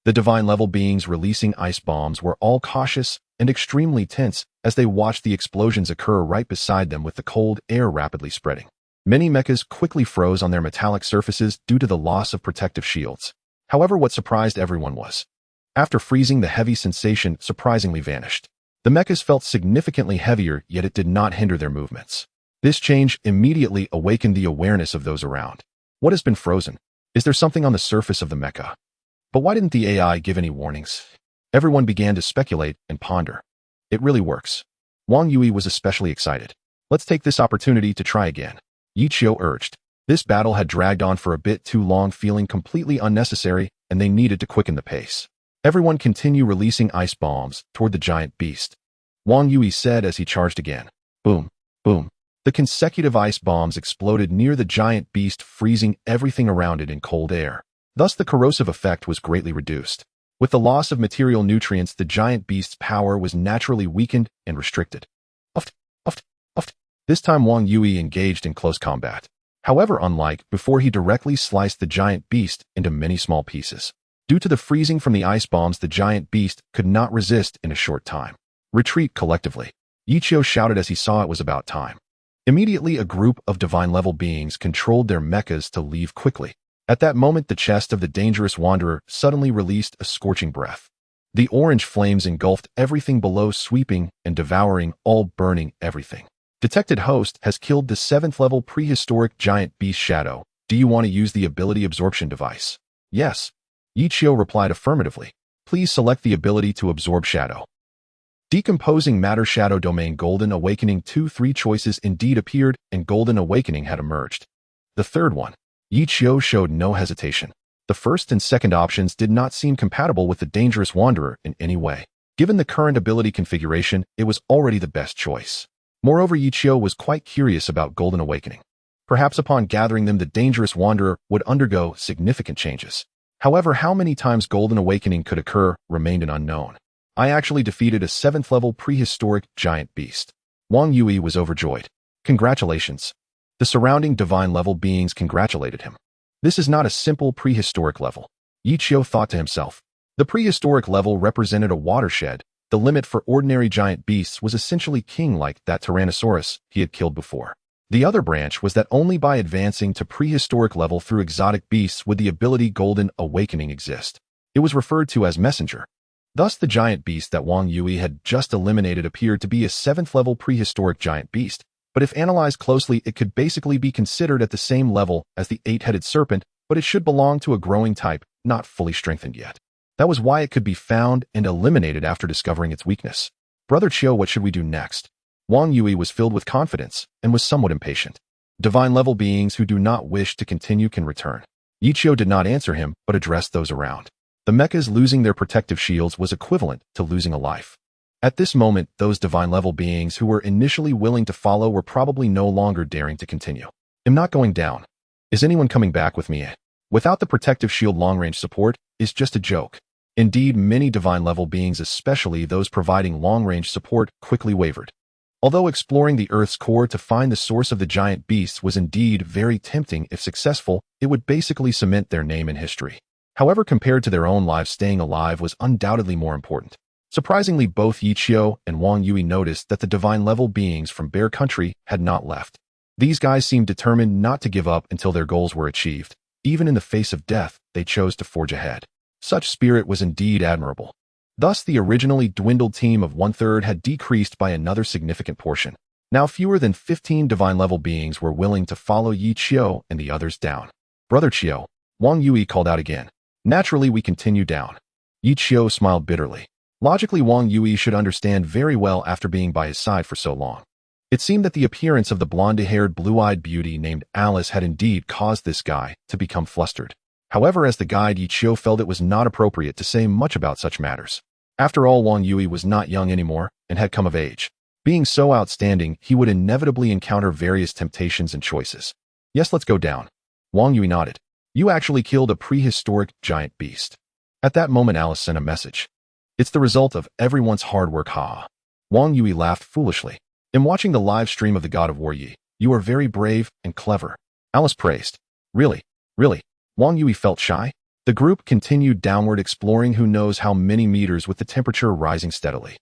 The divine-level beings releasing ice bombs were all cautious and extremely tense as they watched the explosions occur right beside them, with the cold air rapidly spreading. Many mechas quickly froze on their metallic surfaces due to the loss of protective shields. However, what surprised everyone was, after freezing, the heavy sensation surprisingly vanished. The mechas felt significantly heavier, yet it did not hinder their movements. This change immediately awakened the awareness of those around. What has been frozen? Is there something on the surface of the mecha? But why didn't the AI give any warnings? Everyone began to speculate and ponder. It really works. Wang Yui was especially excited. Let's take this opportunity to try again, Yi Qiu urged. This battle had dragged on for a bit too long, feeling completely unnecessary, and they needed to quicken the pace. Everyone continue releasing ice bombs toward the giant beast, Wang Yui said as he charged again. Boom, boom. The consecutive ice bombs exploded near the giant beast, freezing everything around it in cold air. Thus, the corrosive effect was greatly reduced. With the loss of material nutrients, the giant beast's power was naturally weakened and restricted. This time Wang Yui engaged in close combat. However, unlike before, he directly sliced the giant beast into many small pieces. Due to the freezing from the ice bombs, the giant beast could not resist in a short time. Retreat collectively, Yi Qiu shouted as he saw it was about time. Immediately, a group of divine-level beings controlled their mechas to leave quickly. At that moment, the chest of the dangerous wanderer suddenly released a scorching breath. The orange flames engulfed everything below, sweeping and devouring, all burning everything. Detected host has killed the 7th level prehistoric giant beast shadow. Do you want to use the ability absorption device? Yes. Yi Qiu replied affirmatively. Please select the ability to absorb shadow. Decomposing matter shadow domain golden awakening 2-3 choices indeed appeared, and golden awakening had emerged. The third one. Yi Qiu showed no hesitation. The first and second options did not seem compatible with the dangerous wanderer in any way. Given the current ability configuration, it was already the best choice. Moreover, Yi Qiu was quite curious about golden awakening. Perhaps upon gathering them, the dangerous wanderer would undergo significant changes. However, how many times golden awakening could occur remained an unknown. I actually defeated a 7th level prehistoric giant beast. Wang Yui was overjoyed. Congratulations. The surrounding divine level beings congratulated him. This is not a simple prehistoric level, Yi Qiu thought to himself. The prehistoric level represented a watershed. The limit for ordinary giant beasts was essentially king-like that Tyrannosaurus he had killed before. The other branch was that only by advancing to prehistoric level through exotic beasts would the ability golden awakening exist. It was referred to as messenger. Thus, the giant beast that Wang Yui had just eliminated appeared to be a 7th level prehistoric giant beast, but if analyzed closely, it could basically be considered at the same level as the 8-headed serpent, but it should belong to a growing type, not fully strengthened yet. That was why it could be found and eliminated after discovering its weakness. Brother Qiu, what should we do next? Wang Yui was filled with confidence and was somewhat impatient. Divine-level beings who do not wish to continue can return. Yi Qiu did not answer him, but addressed those around. The mechas losing their protective shields was equivalent to losing a life. At this moment, those divine-level beings who were initially willing to follow were probably no longer daring to continue. I'm not going down. Is anyone coming back with me? Without the protective shield, long-range support is just a joke. Indeed, many divine-level beings, especially those providing long-range support, quickly wavered. Although exploring the Earth's core to find the source of the giant beasts was indeed very tempting, if successful, it would basically cement their name in history. However, compared to their own lives, staying alive was undoubtedly more important. Surprisingly, both Yiqiu and Wang Yui noticed that the divine-level beings from Bear Country had not left. These guys seemed determined not to give up until their goals were achieved. Even in the face of death, they chose to forge ahead. Such spirit was indeed admirable. Thus, the originally dwindled team of 1/3 had decreased by another significant portion. Now fewer than 15 divine-level beings were willing to follow Yiqiu and the others down. "Brother Qiu," Wang Yui called out again. "Naturally, we continue down." Yiqiu smiled bitterly. Logically, Wang Yui should understand very well after being by his side for so long. It seemed that the appearance of the blonde-haired, blue-eyed beauty named Alice had indeed caused this guy to become flustered. However, as the guide, Yiqiu felt it was not appropriate to say much about such matters. After all, Wang Yui was not young anymore and had come of age. Being so outstanding, he would inevitably encounter various temptations and choices. "Yes, let's go down." Wang Yui nodded. "You actually killed a prehistoric giant beast." At that moment, Alice sent a message. "It's the result of everyone's hard work, ha." Wang Yui laughed foolishly. "In watching the live stream of the God of War, you are very brave and clever." Alice praised. Really? Wang Yui felt shy. The group continued downward, exploring who knows how many meters with the temperature rising steadily.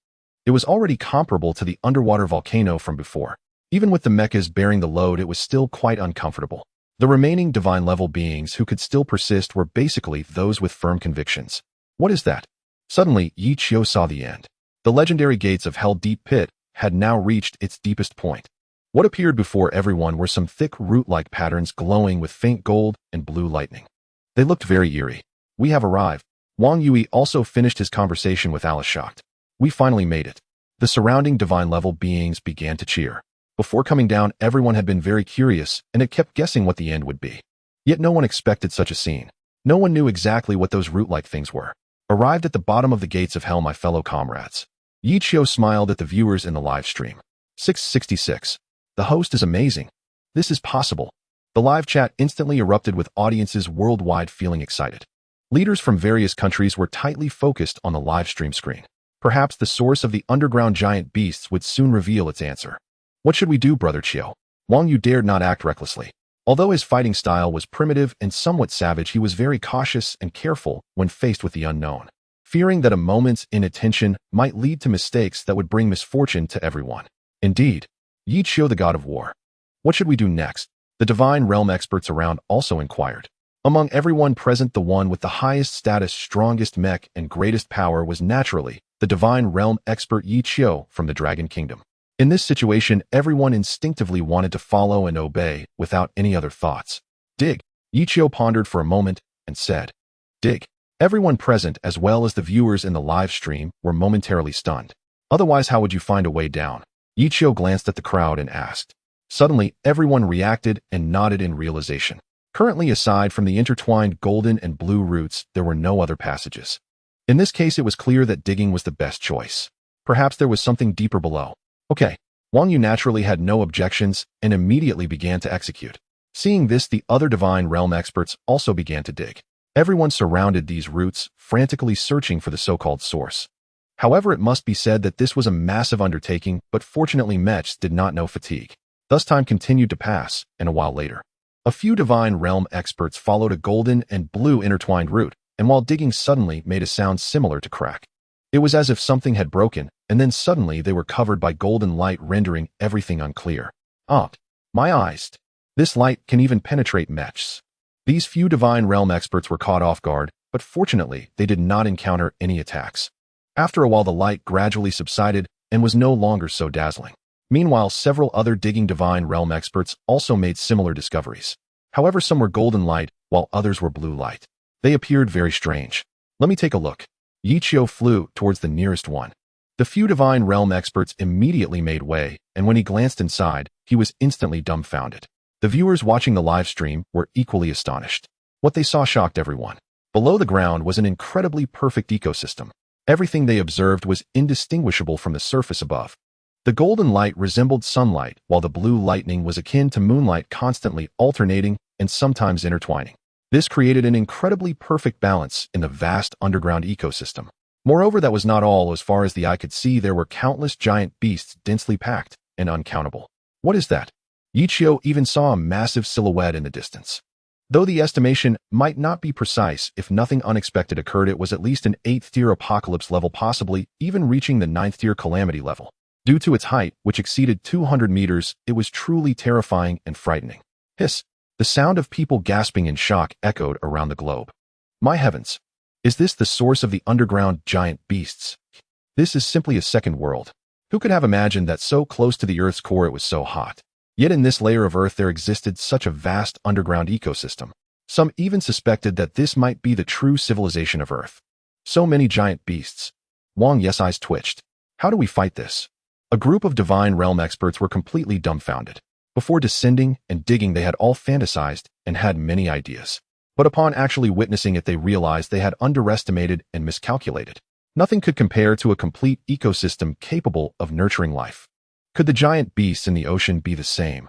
It was already comparable to the underwater volcano from before. Even with the mechas bearing the load, it was still quite uncomfortable. The remaining divine-level beings who could still persist were basically those with firm convictions. "What is that?" Suddenly, Yiqiu saw the end. The legendary gates of Hell Deep Pit had now reached its deepest point. What appeared before everyone were some thick root-like patterns glowing with faint gold and blue lightning. They looked very eerie. "We have arrived." Wang Yui also finished his conversation with Alice, shocked. "We finally made it." The surrounding divine-level beings began to cheer. Before coming down, everyone had been very curious and had kept guessing what the end would be. Yet no one expected such a scene. No one knew exactly what those root-like things were. "Arrived at the bottom of the gates of hell, my fellow comrades." Yiqiu smiled at the viewers in the live stream. 666. "The host is amazing. This is possible." The live chat instantly erupted with audiences worldwide feeling excited. Leaders from various countries were tightly focused on the live stream screen. Perhaps the source of the underground giant beasts would soon reveal its answer. "What should we do, Brother Qiu?" Wang Yu dared not act recklessly. Although his fighting style was primitive and somewhat savage, he was very cautious and careful when faced with the unknown, fearing that a moment's inattention might lead to mistakes that would bring misfortune to everyone. Indeed, Yiqiu, the God of War. "What should we do next?" The divine realm experts around also inquired. Among everyone present, the one with the highest status, strongest mech, and greatest power was naturally the divine realm expert Yiqiu from the Dragon Kingdom. In this situation, everyone instinctively wanted to follow and obey without any other thoughts. "Dig." Yiqiu pondered for a moment and said, "Dig." Everyone present, as well as the viewers in the live stream, were momentarily stunned. "Otherwise, how would you find a way down?" Yiqiu glanced at the crowd and asked. Suddenly, everyone reacted and nodded in realization. Currently, aside from the intertwined golden and blue roots, there were no other passages. In this case, it was clear that digging was the best choice. Perhaps there was something deeper below. Okay. Wang Yu naturally had no objections and immediately began to execute. Seeing this, the other divine realm experts also began to dig. Everyone surrounded these roots, frantically searching for the so-called source. However, it must be said that this was a massive undertaking, but fortunately mechs did not know fatigue. Thus time continued to pass, and a while later, a few divine realm experts followed a golden and blue intertwined root, and while digging suddenly made a sound similar to crack. It was as if something had broken, and then suddenly they were covered by golden light, rendering everything unclear. My eyes. This light can even penetrate mechs. These few divine realm experts were caught off guard, but fortunately they did not encounter any attacks. After a while, the light gradually subsided and was no longer so dazzling. Meanwhile, several other digging divine realm experts also made similar discoveries. However, some were golden light, while others were blue light. They appeared very strange. "Let me take a look." Yiqiu flew towards the nearest one. The few divine realm experts immediately made way, and when he glanced inside, he was instantly dumbfounded. The viewers watching the live stream were equally astonished. What they saw shocked everyone. Below the ground was an incredibly perfect ecosystem. Everything they observed was indistinguishable from the surface above. The golden light resembled sunlight, while the blue lightning was akin to moonlight, constantly alternating and sometimes intertwining. This created an incredibly perfect balance in the vast underground ecosystem. Moreover, that was not all. As far as the eye could see, there were countless giant beasts densely packed and uncountable. "What is that?" Yiqiu even saw a massive silhouette in the distance. Though the estimation might not be precise, if nothing unexpected occurred, it was at least an 8th tier apocalypse level, possibly even reaching the 9th tier calamity level. Due to its height, which exceeded 200 meters, it was truly terrifying and frightening. Hiss! The sound of people gasping in shock echoed around the globe. My heavens! Is this the source of the underground giant beasts? This is simply a second world. Who could have imagined that so close to the Earth's core it was so hot? Yet in this layer of Earth there existed such a vast underground ecosystem. Some even suspected that this might be the true civilization of Earth. So many giant beasts. Wang Yes' eyes twitched. How do we fight this? A group of divine realm experts were completely dumbfounded. Before descending and digging they had all fantasized and had many ideas. But upon actually witnessing it they realized they had underestimated and miscalculated. Nothing could compare to a complete ecosystem capable of nurturing life. Could the giant beasts in the ocean be the same?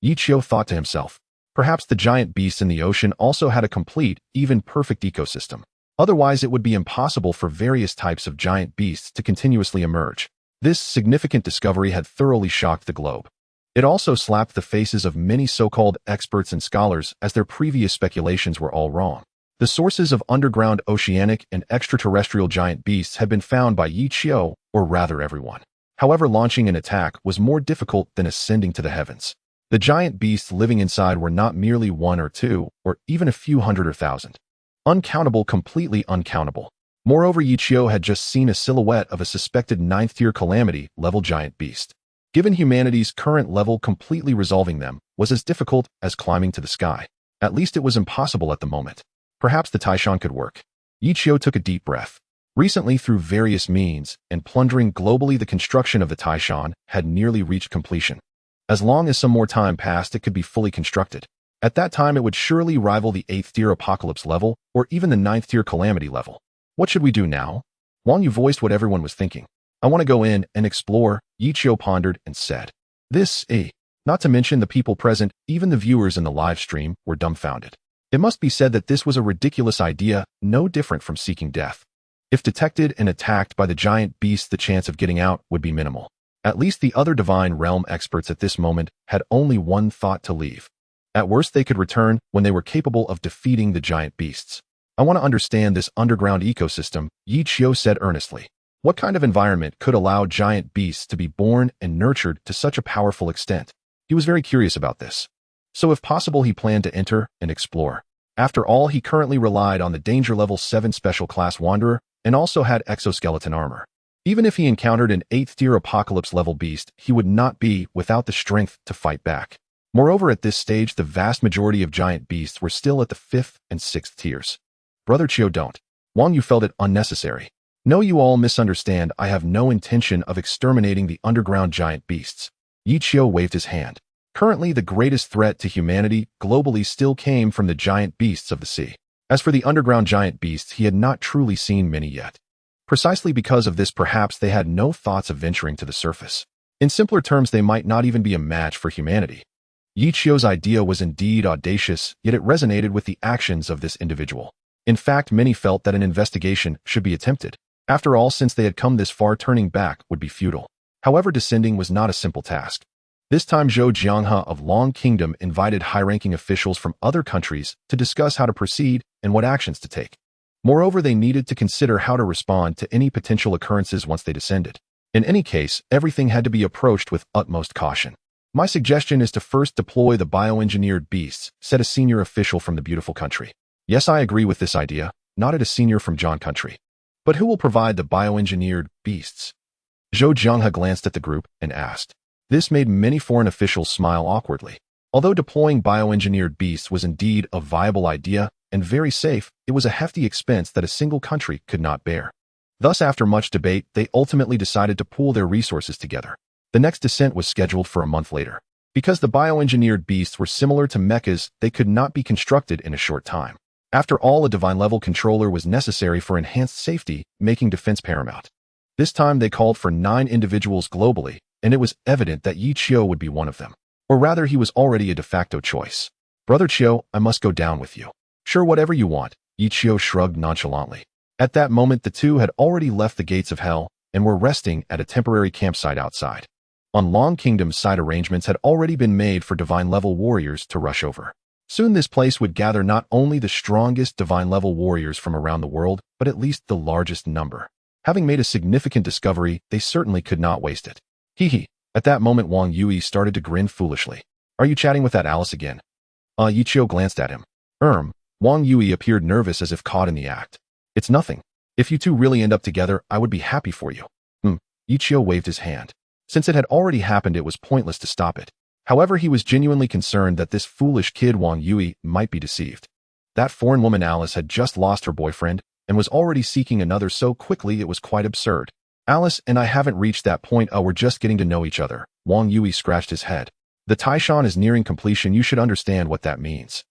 Yi Qiu thought to himself. Perhaps the giant beasts in the ocean also had a complete, even perfect ecosystem. Otherwise it would be impossible for various types of giant beasts to continuously emerge. This significant discovery had thoroughly shocked the globe. It also slapped the faces of many so-called experts and scholars, as their previous speculations were all wrong. The sources of underground oceanic and extraterrestrial giant beasts had been found by Yi Qiu, or rather everyone. However, launching an attack was more difficult than ascending to the heavens. The giant beasts living inside were not merely one or two, or even a few hundred or thousand. Uncountable, completely uncountable. Moreover, Yi Qiu had just seen a silhouette of a suspected 9th tier calamity level giant beast. Given humanity's current level, completely resolving them was as difficult as climbing to the sky. At least it was impossible at the moment. Perhaps the Taishan could work. Yi Qiu took a deep breath. Recently, through various means, and plundering globally, the construction of the Taishan had nearly reached completion. As long as some more time passed, it could be fully constructed. At that time, it would surely rival the 8th tier apocalypse level, or even the 9th tier calamity level. What should we do now? Wang Yu voiced what everyone was thinking. I want to go in and explore, Yi Qiu pondered and said. Not to mention the people present, even the viewers in the live stream, were dumbfounded. It must be said that this was a ridiculous idea, no different from seeking death. If detected and attacked by the giant beasts, the chance of getting out would be minimal. At least the other divine realm experts at this moment had only one thought: to leave. At worst, they could return when they were capable of defeating the giant beasts. I want to understand this underground ecosystem, Yi Qiu said earnestly. What kind of environment could allow giant beasts to be born and nurtured to such a powerful extent? He was very curious about this. So if possible, he planned to enter and explore. After all, he currently relied on the danger level 7 special class wanderer and also had exoskeleton armor. Even if he encountered an 8th tier apocalypse level beast, he would not be without the strength to fight back. Moreover, at this stage, the vast majority of giant beasts were still at the 5th and 6th tiers. Brother Qiu, don't. Wang Yu felt it unnecessary. No, you all misunderstand. I have no intention of exterminating the underground giant beasts. Yi Qiu waved his hand. Currently, the greatest threat to humanity globally still came from the giant beasts of the sea. As for the underground giant beasts, he had not truly seen many yet. Precisely because of this, perhaps they had no thoughts of venturing to the surface. In simpler terms, they might not even be a match for humanity. Yi Qiu's idea was indeed audacious, yet it resonated with the actions of this individual. In fact, many felt that an investigation should be attempted. After all, since they had come this far, turning back would be futile. However, descending was not a simple task. This time, Zhou Jianghe of Long Kingdom invited high-ranking officials from other countries to discuss how to proceed and what actions to take. Moreover, they needed to consider how to respond to any potential occurrences once they descended. In any case, everything had to be approached with utmost caution. My suggestion is to first deploy the bioengineered beasts, said a senior official from the beautiful country. Yes, I agree with this idea, nodded a senior from John country. But who will provide the bioengineered beasts? Zhou Jianghe glanced at the group and asked. This made many foreign officials smile awkwardly. Although deploying bioengineered beasts was indeed a viable idea and very safe, it was a hefty expense that a single country could not bear. Thus, after much debate, they ultimately decided to pool their resources together. The next descent was scheduled for a month later. Because the bioengineered beasts were similar to mechas, they could not be constructed in a short time. After all, a divine-level controller was necessary for enhanced safety, making defense paramount. This time they called for 9 individuals globally, and it was evident that Yi Qiu would be one of them. Or rather, he was already a de facto choice. Brother Qiu, I must go down with you. Sure, whatever you want, Yi Qiu shrugged nonchalantly. At that moment, the two had already left the gates of hell and were resting at a temporary campsite outside. On Long Kingdom's side, arrangements had already been made for divine-level warriors to rush over. Soon this place would gather not only the strongest divine-level warriors from around the world, but at least the largest number. Having made a significant discovery, they certainly could not waste it. Hee. At that moment Wang Yui started to grin foolishly. Are you chatting with that Alice again? Yi Qiu glanced at him. Wang Yui appeared nervous as if caught in the act. It's nothing. If you two really end up together, I would be happy for you. Yi Qiu waved his hand. Since it had already happened, it was pointless to stop it. However, he was genuinely concerned that this foolish kid Wang Yui might be deceived. That foreign woman Alice had just lost her boyfriend and was already seeking another so quickly it was quite absurd. Alice and I haven't reached that point. We're just getting to know each other. Wang Yui scratched his head. The Taishan is nearing completion. You should understand what that means.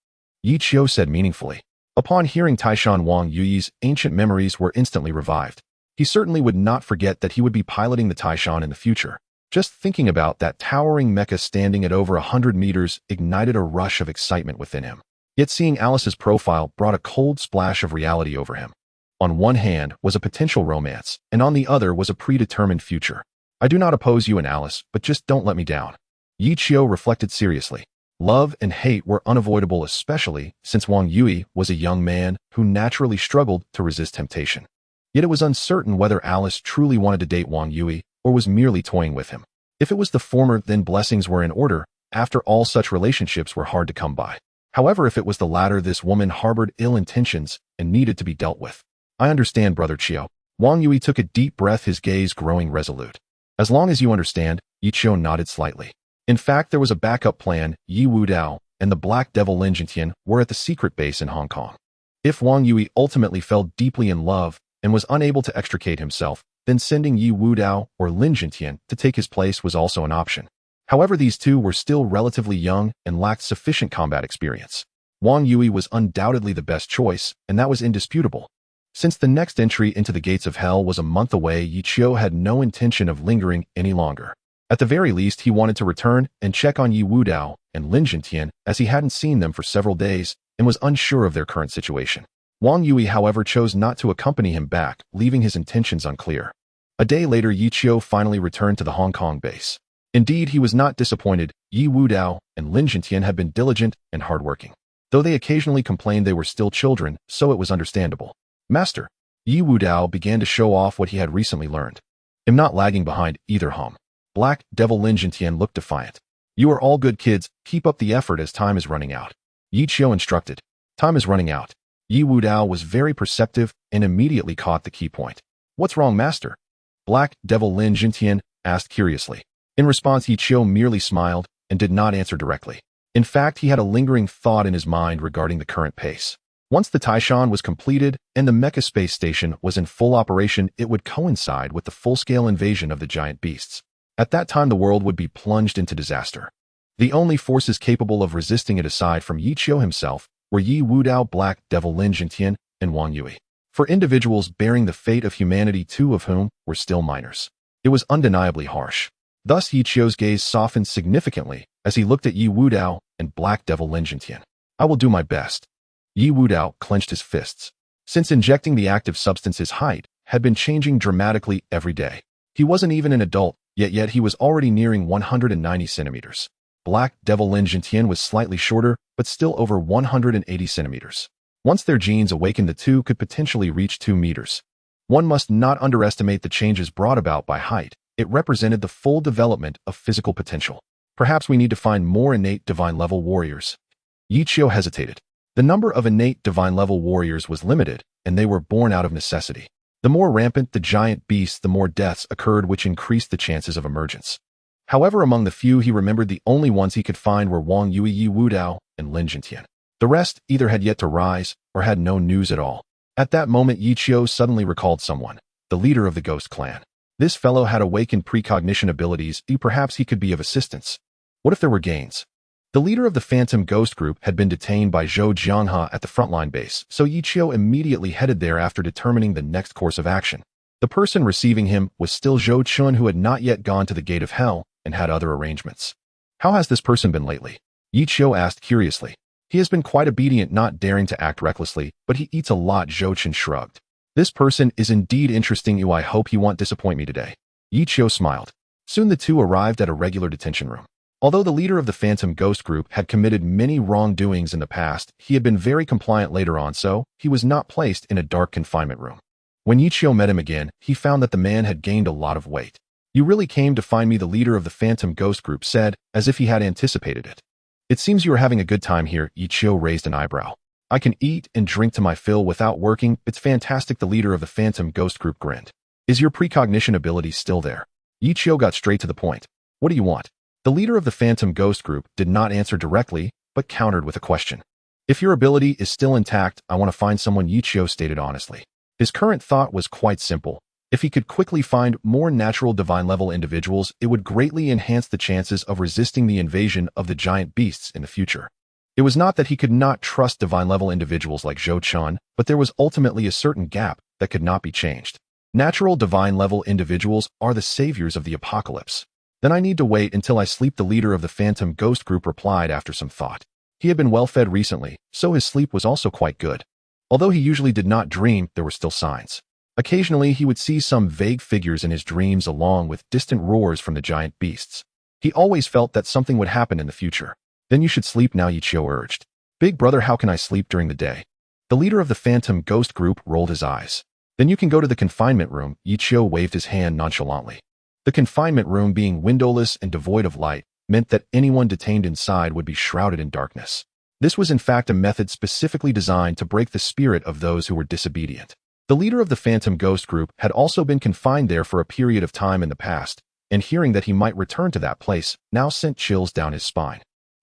Yi Qiu said meaningfully. Upon hearing Taishan, Wang Yui's ancient memories were instantly revived. He certainly would not forget that he would be piloting the Taishan in the future. Just thinking about that towering mecha standing at over 100 meters ignited a rush of excitement within him. Yet seeing Alice's profile brought a cold splash of reality over him. On one hand was a potential romance, and on the other was a predetermined future. I do not oppose you and Alice, but just don't let me down. Yi Qiu reflected seriously. Love and hate were unavoidable, especially since Wang Yui was a young man who naturally struggled to resist temptation. Yet it was uncertain whether Alice truly wanted to date Wang Yui or was merely toying with him. If it was the former, then blessings were in order. After all, such relationships were hard to come by. However, if it was the latter, this woman harbored ill intentions and needed to be dealt with. I understand, Brother Qiu. Wang Yui took a deep breath, his gaze growing resolute. As long as you understand, Yi Qiu nodded slightly. In fact, there was a backup plan. Yi Wudao and the Black Devil Lin Jintian were at the secret base in Hong Kong. If Wang Yui ultimately fell deeply in love and was unable to extricate himself, then sending Yi Wudao or Lin Jintian to take his place was also an option. However, these two were still relatively young and lacked sufficient combat experience. Wang Yui was undoubtedly the best choice, and that was indisputable. Since the next entry into the gates of hell was a month away, Yi Qiu had no intention of lingering any longer. At the very least, he wanted to return and check on Yi Wudao and Lin Jintian, as he hadn't seen them for several days and was unsure of their current situation. Wang Yui, however, chose not to accompany him back, leaving his intentions unclear. A day later, Yi Qiu finally returned to the Hong Kong base. Indeed, he was not disappointed. Yi Wudao and Lin Jintian had been diligent and hardworking. Though they occasionally complained, they were still children, so it was understandable. Master, Yi Wudao began to show off what he had recently learned. I'm not lagging behind either, hum. Black Devil Lin Jintian looked defiant. You are all good kids, keep up the effort as time is running out. Yi Qiu instructed. Time is running out. Yi Wudao was very perceptive and immediately caught the key point. What's wrong, Master? Black Devil Lin Jintian asked curiously. In response, Yi Qiu merely smiled and did not answer directly. In fact, he had a lingering thought in his mind regarding the current pace. Once the Taishan was completed and the Mecha space station was in full operation, it would coincide with the full-scale invasion of the giant beasts. At that time, the world would be plunged into disaster. The only forces capable of resisting it aside from Yi Qiu himself were Yi Wudao, Black Devil Lin Jintian, and Wang Yui. For individuals bearing the fate of humanity, two of whom were still minors. It was undeniably harsh. Thus, Yi Qiu's gaze softened significantly as he looked at Yi Wudao and Black Devil Lin Jintian. I will do my best. Yi Wudao clenched his fists. Since injecting the active substance, his height had been changing dramatically every day. He wasn't even an adult, yet he was already nearing 190 centimeters. Black Devil Lin Jintian was slightly shorter, but still over 180 centimeters. Once their genes awakened, the two could potentially reach 2 meters. One must not underestimate the changes brought about by height. It represented the full development of physical potential. Perhaps we need to find more innate divine-level warriors. Yi Qiu hesitated. The number of innate divine-level warriors was limited, and they were born out of necessity. The more rampant the giant beasts, the more deaths occurred, which increased the chances of emergence. However, among the few he remembered, the only ones he could find were Wang Yui, Yi Wudao, and Lin Jintian. The rest either had yet to rise or had no news at all. At that moment, Yi Qiu suddenly recalled someone, the leader of the Ghost Clan. This fellow had awakened precognition abilities. Perhaps he could be of assistance. What if there were gains? The leader of the Phantom Ghost Group had been detained by Zhou Jianghe at the frontline base, so Yi Qiu immediately headed there after determining the next course of action. The person receiving him was still Zhou Chun, who had not yet gone to the Gate of Hell and had other arrangements. How has this person been lately? Yi Qiu asked curiously. He has been quite obedient, not daring to act recklessly, but he eats a lot, Zhou Chun shrugged. This person is indeed interesting. I hope he won't disappoint me today. Yi Qiu smiled. Soon the two arrived at a regular detention room. Although the leader of the Phantom Ghost Group had committed many wrongdoings in the past, he had been very compliant later on, so he was not placed in a dark confinement room. When Yichio met him again, he found that the man had gained a lot of weight. "You really came to find me," the leader of the Phantom Ghost Group said, as if he had anticipated it. "It seems you are having a good time here," Yichio raised an eyebrow. "I can eat and drink to my fill without working. It's fantastic," the leader of the Phantom Ghost Group grinned. "Is your precognition ability still there?" Yichio got straight to the point. "What do you want?" The leader of the Phantom Ghost Group did not answer directly, but countered with a question. "If your ability is still intact, I want to find someone," Yichio stated honestly. His current thought was quite simple. If he could quickly find more natural divine-level individuals, it would greatly enhance the chances of resisting the invasion of the giant beasts in the future. It was not that he could not trust divine-level individuals like Zhou Chun, but there was ultimately a certain gap that could not be changed. Natural divine-level individuals are the saviors of the apocalypse. "Then I need to wait until I sleep," the leader of the Phantom Ghost Group replied after some thought. He had been well-fed recently, so his sleep was also quite good. Although he usually did not dream, there were still signs. Occasionally, he would see some vague figures in his dreams along with distant roars from the giant beasts. He always felt that something would happen in the future. "Then you should sleep now," Yichio urged. "Big brother, how can I sleep during the day?" The leader of the Phantom Ghost Group rolled his eyes. "Then you can go to the confinement room," Yichio waved his hand nonchalantly. The confinement room, being windowless and devoid of light, meant that anyone detained inside would be shrouded in darkness. This was in fact a method specifically designed to break the spirit of those who were disobedient. The leader of the Phantom Ghost Group had also been confined there for a period of time in the past, and hearing that he might return to that place now sent chills down his spine.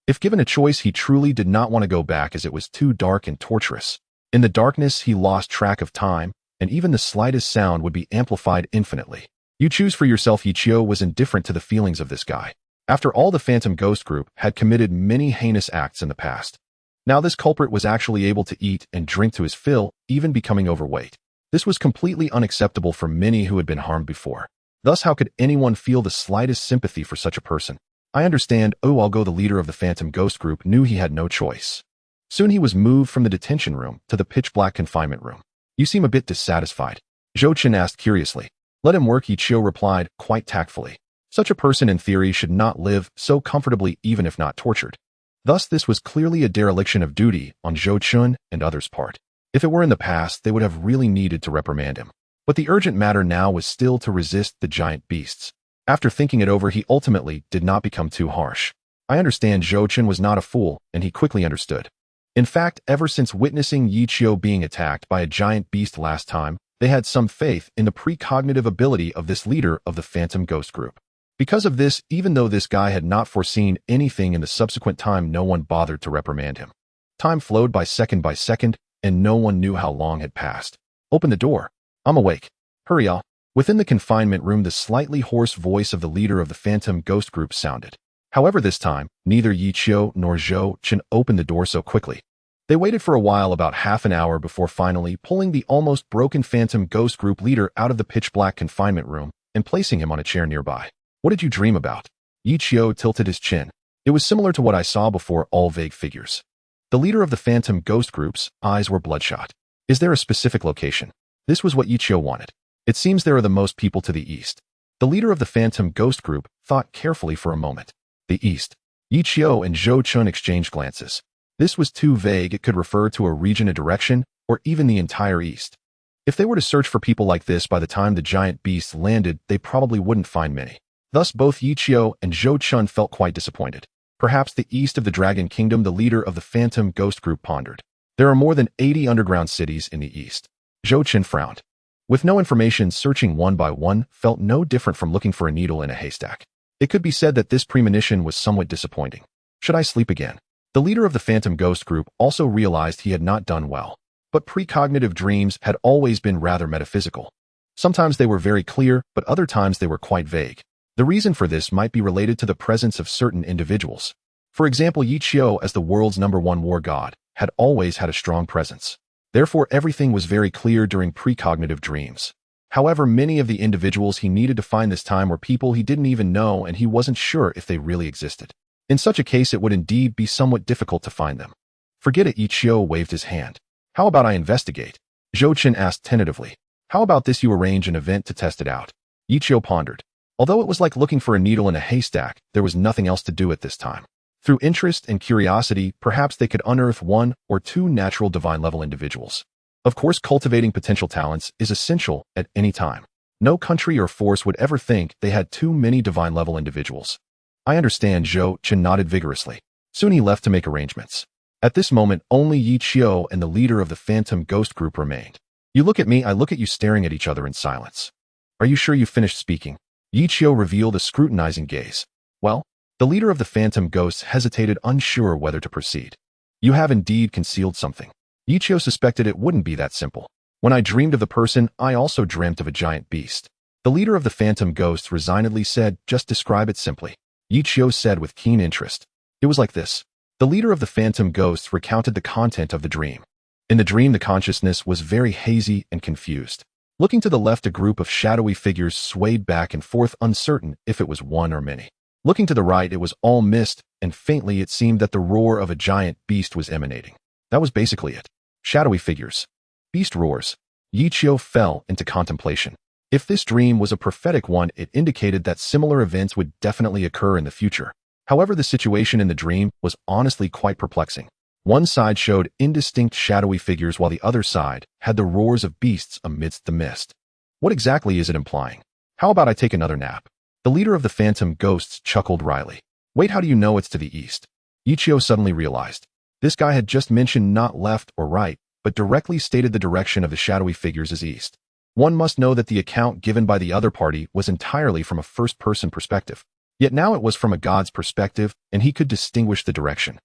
If given a choice, he truly did not want to go back as it was too dark and torturous. In the darkness, he lost track of time, and even the slightest sound would be amplified infinitely. "You choose for yourself." Yichio was indifferent to the feelings of this guy. After all, the Phantom Ghost Group had committed many heinous acts in the past. Now this culprit was actually able to eat and drink to his fill, even becoming overweight. This was completely unacceptable for many who had been harmed before. Thus, how could anyone feel the slightest sympathy for such a person? "I understand. Oh, I'll go." The leader of the Phantom Ghost Group knew he had no choice. Soon he was moved from the detention room to the pitch-black confinement room. "You seem a bit dissatisfied," Zhou Chun asked curiously. "Let him work," Yichio replied, quite tactfully. Such a person in theory should not live so comfortably even if not tortured. Thus this was clearly a dereliction of duty on Zhou Chun and others' part. If it were in the past, they would have really needed to reprimand him. But the urgent matter now was still to resist the giant beasts. After thinking it over, he ultimately did not become too harsh. "I understand." Zhou Chun was not a fool, and he quickly understood. In fact, ever since witnessing Yichio being attacked by a giant beast last time, they had some faith in the precognitive ability of this leader of the Phantom Ghost Group. Because of this, even though this guy had not foreseen anything in the subsequent time, no one bothered to reprimand him. Time flowed by second, and no one knew how long had passed. "Open the door. I'm awake. Hurry, y'all." Within the confinement room, the slightly hoarse voice of the leader of the Phantom Ghost Group sounded. However, this time, neither Yichio nor Zhou Chun opened the door so quickly. They waited for a while, about half an hour, before finally pulling the almost broken Phantom Ghost Group leader out of the pitch-black confinement room and placing him on a chair nearby. "What did you dream about?" Yichio tilted his chin. "It was similar to what I saw before, all vague figures." The leader of the Phantom Ghost Group's eyes were bloodshot. "Is there a specific location?" This was what Yichio wanted. "It seems there are the most people to the east." The leader of the Phantom Ghost Group thought carefully for a moment. The east. Yichio and Zhou Chun exchanged glances. This was too vague. It could refer to a region, a direction, or even the entire east. If they were to search for people like this by the time the giant beasts landed, they probably wouldn't find many. Thus, both Yichio and Zhou Chun felt quite disappointed. "Perhaps the east of the Dragon Kingdom," the leader of the Phantom Ghost Group pondered. "There are more than 80 underground cities in the east." Zhou Chun frowned. With no information, searching one by one felt no different from looking for a needle in a haystack. It could be said that this premonition was somewhat disappointing. "Should I sleep again?" The leader of the Phantom Ghost Group also realized he had not done well. But precognitive dreams had always been rather metaphysical. Sometimes they were very clear, but other times they were quite vague. The reason for this might be related to the presence of certain individuals. For example, Yichio, as the world's #1 war god, had always had a strong presence. Therefore, everything was very clear during precognitive dreams. However, many of the individuals he needed to find this time were people he didn't even know, and he wasn't sure if they really existed. In such a case, it would indeed be somewhat difficult to find them. "Forget it," Yichio waved his hand. "How about I investigate?" Zhou Chun asked tentatively. "How about this, you arrange an event to test it out?" Yichio pondered. Although it was like looking for a needle in a haystack, there was nothing else to do at this time. Through interest and curiosity, perhaps they could unearth one or two natural divine-level individuals. Of course, cultivating potential talents is essential at any time. No country or force would ever think they had too many divine-level individuals. I understand, Zhou Chen nodded vigorously. Soon he left to make arrangements. At this moment, only Yi Qiu and the leader of the Phantom Ghost group remained. You look at me, I look at you, staring at each other in silence. Are you sure you finished speaking? Yi Qiu revealed a scrutinizing gaze. Well, the leader of the Phantom Ghosts hesitated, unsure whether to proceed. You have indeed concealed something. Yi Qiu suspected it wouldn't be that simple. When I dreamed of the person, I also dreamt of a giant beast. The leader of the Phantom Ghosts resignedly said, just describe it simply. Yi Qiu said with keen interest. It was like this. The leader of the Phantom Ghosts recounted the content of the dream. In the dream, the consciousness was very hazy and confused. Looking to the left, a group of shadowy figures swayed back and forth, uncertain if it was one or many. Looking to the right, it was all mist, and faintly it seemed that the roar of a giant beast was emanating. That was basically it. Shadowy figures. Beast roars. Yi Qiu fell into contemplation. If this dream was a prophetic one, it indicated that similar events would definitely occur in the future. However, the situation in the dream was honestly quite perplexing. One side showed indistinct shadowy figures while the other side had the roars of beasts amidst the mist. What exactly is it implying? How about I take another nap? The leader of the Phantom Ghosts chuckled wryly. Wait, how do you know it's to the east? Yi Qiu suddenly realized. This guy had just mentioned not left or right, but directly stated the direction of the shadowy figures as east. One must know that the account given by the other party was entirely from a first-person perspective. Yet now it was from a god's perspective, and he could distinguish the direction.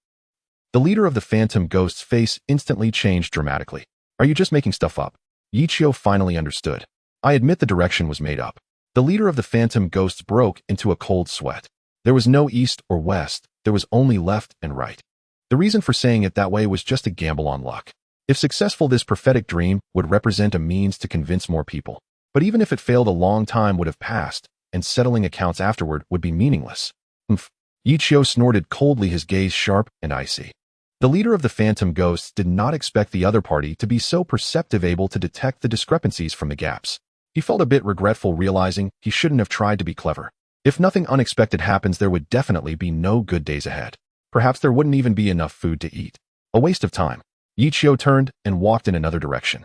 The leader of the Phantom Ghosts' face instantly changed dramatically. Are you just making stuff up? Yi Qiu finally understood. I admit the direction was made up. The leader of the Phantom Ghosts broke into a cold sweat. There was no east or west, there was only left and right. The reason for saying it that way was just a gamble on luck. If successful, this prophetic dream would represent a means to convince more people. But even if it failed, a long time would have passed, and settling accounts afterward would be meaningless. Humph. Yi Qiu snorted coldly, his gaze sharp and icy. The leader of the Phantom Ghosts did not expect the other party to be so perceptive, able to detect the discrepancies from the gaps. He felt a bit regretful, realizing he shouldn't have tried to be clever. If nothing unexpected happens, there would definitely be no good days ahead. Perhaps there wouldn't even be enough food to eat. A waste of time. Yi Qiu turned and walked in another direction.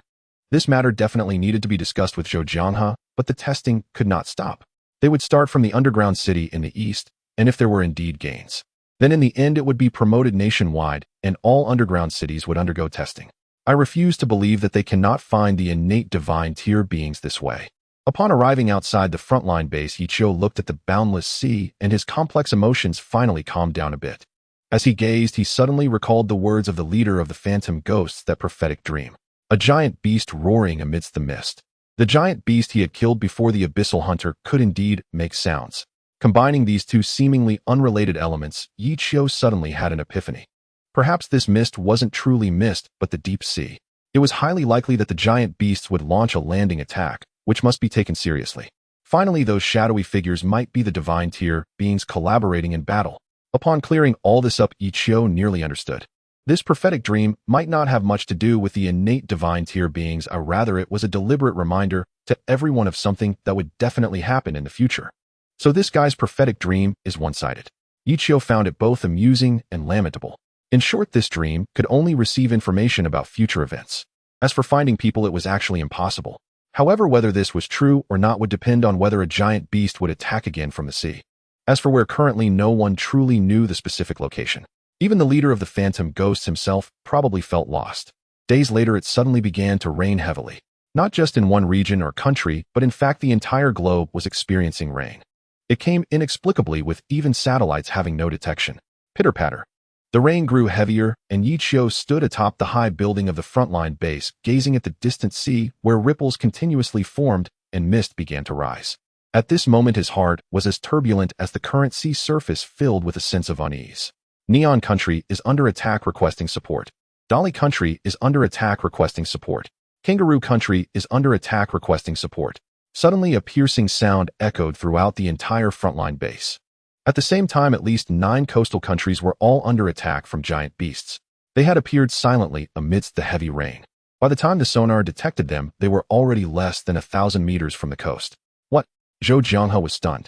This matter definitely needed to be discussed with Zhou Jianghe, but the testing could not stop. They would start from the underground city in the east, and if there were indeed gains, then in the end it would be promoted nationwide, and all underground cities would undergo testing. I refuse to believe that they cannot find the innate divine tier beings this way. Upon arriving outside the frontline base, Yi Qiu looked at the boundless sea, and his complex emotions finally calmed down a bit. As he gazed, he suddenly recalled the words of the leader of the Phantom Ghosts, that prophetic dream. A giant beast roaring amidst the mist. The giant beast he had killed before, the abyssal hunter, could indeed make sounds. Combining these two seemingly unrelated elements, Yi Qiu suddenly had an epiphany. Perhaps this mist wasn't truly mist, but the deep sea. It was highly likely that the giant beasts would launch a landing attack, which must be taken seriously. Finally, those shadowy figures might be the divine tier beings collaborating in battle. Upon clearing all this up, Yi Qiu nearly understood. This prophetic dream might not have much to do with the innate divine tier beings, or rather it was a deliberate reminder to everyone of something that would definitely happen in the future. So this guy's prophetic dream is one-sided. Yi Qiu found it both amusing and lamentable. In short, this dream could only receive information about future events. As for finding people, it was actually impossible. However, whether this was true or not would depend on whether a giant beast would attack again from the sea. As for where, currently no one truly knew the specific location. Even the leader of the Phantom Ghosts himself probably felt lost. Days later, it suddenly began to rain heavily. Not just in one region or country, but in fact the entire globe was experiencing rain. It came inexplicably, with even satellites having no detection. Pitter-patter. The rain grew heavier, and Yi Qiu stood atop the high building of the frontline base, gazing at the distant sea where ripples continuously formed and mist began to rise. At this moment his heart was as turbulent as the current sea surface, filled with a sense of unease. Neon Country is under attack, requesting support. Dolly Country is under attack, requesting support. Kangaroo Country is under attack, requesting support. Suddenly a piercing sound echoed throughout the entire frontline base. At the same time, at least 9 coastal countries were all under attack from giant beasts. They had appeared silently amidst the heavy rain. By the time the sonar detected them, they were already less than 1,000 meters from the coast. What? Zhou Jianghe was stunned.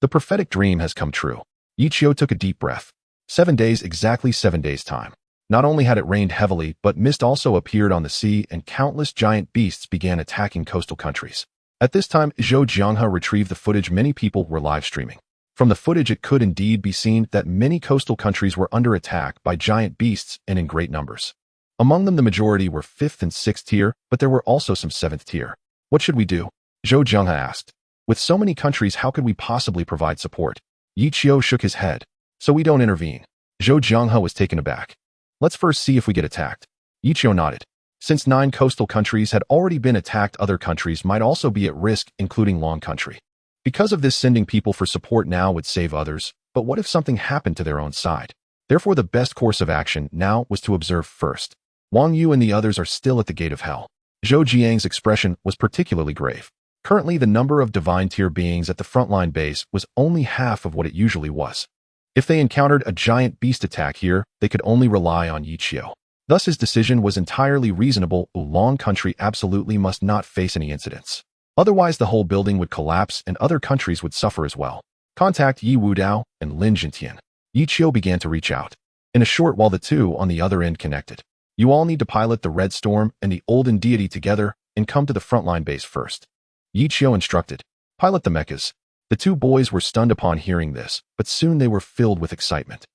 The prophetic dream has come true. Yichio took a deep breath. 7 days, exactly 7 days' time. Not only had it rained heavily, but mist also appeared on the sea and countless giant beasts began attacking coastal countries. At this time, Zhou Jianghe retrieved the footage many people were live streaming. From the footage it could indeed be seen that many coastal countries were under attack by giant beasts and in great numbers. Among them the majority were 5th and 6th tier, but there were also some 7th tier. What should we do? Zhou Jianghe asked. With so many countries, how could we possibly provide support? Yichio shook his head. So we don't intervene. Zhou Jianghe was taken aback. Let's first see if we get attacked. Yichio nodded. Since 9 coastal countries had already been attacked, other countries might also be at risk, including Long Country. Because of this, sending people for support now would save others, but what if something happened to their own side? Therefore, the best course of action now was to observe first. Wang Yu and the others are still at the gate of hell. Zhou Jiang's expression was particularly grave. Currently, the number of divine tier beings at the frontline base was only half of what it usually was. If they encountered a giant beast attack here, they could only rely on Yichio. Thus his decision was entirely reasonable. Long Country absolutely must not face any incidents. Otherwise the whole building would collapse and other countries would suffer as well. Contact Yi Wudao and Lin Jintian. Yichio began to reach out. In a short while the two on the other end connected. You all need to pilot the Red Storm and the Olden Deity together and come to the frontline base first. Yichio instructed. Pilot the mechas. The two boys were stunned upon hearing this, but soon they were filled with excitement.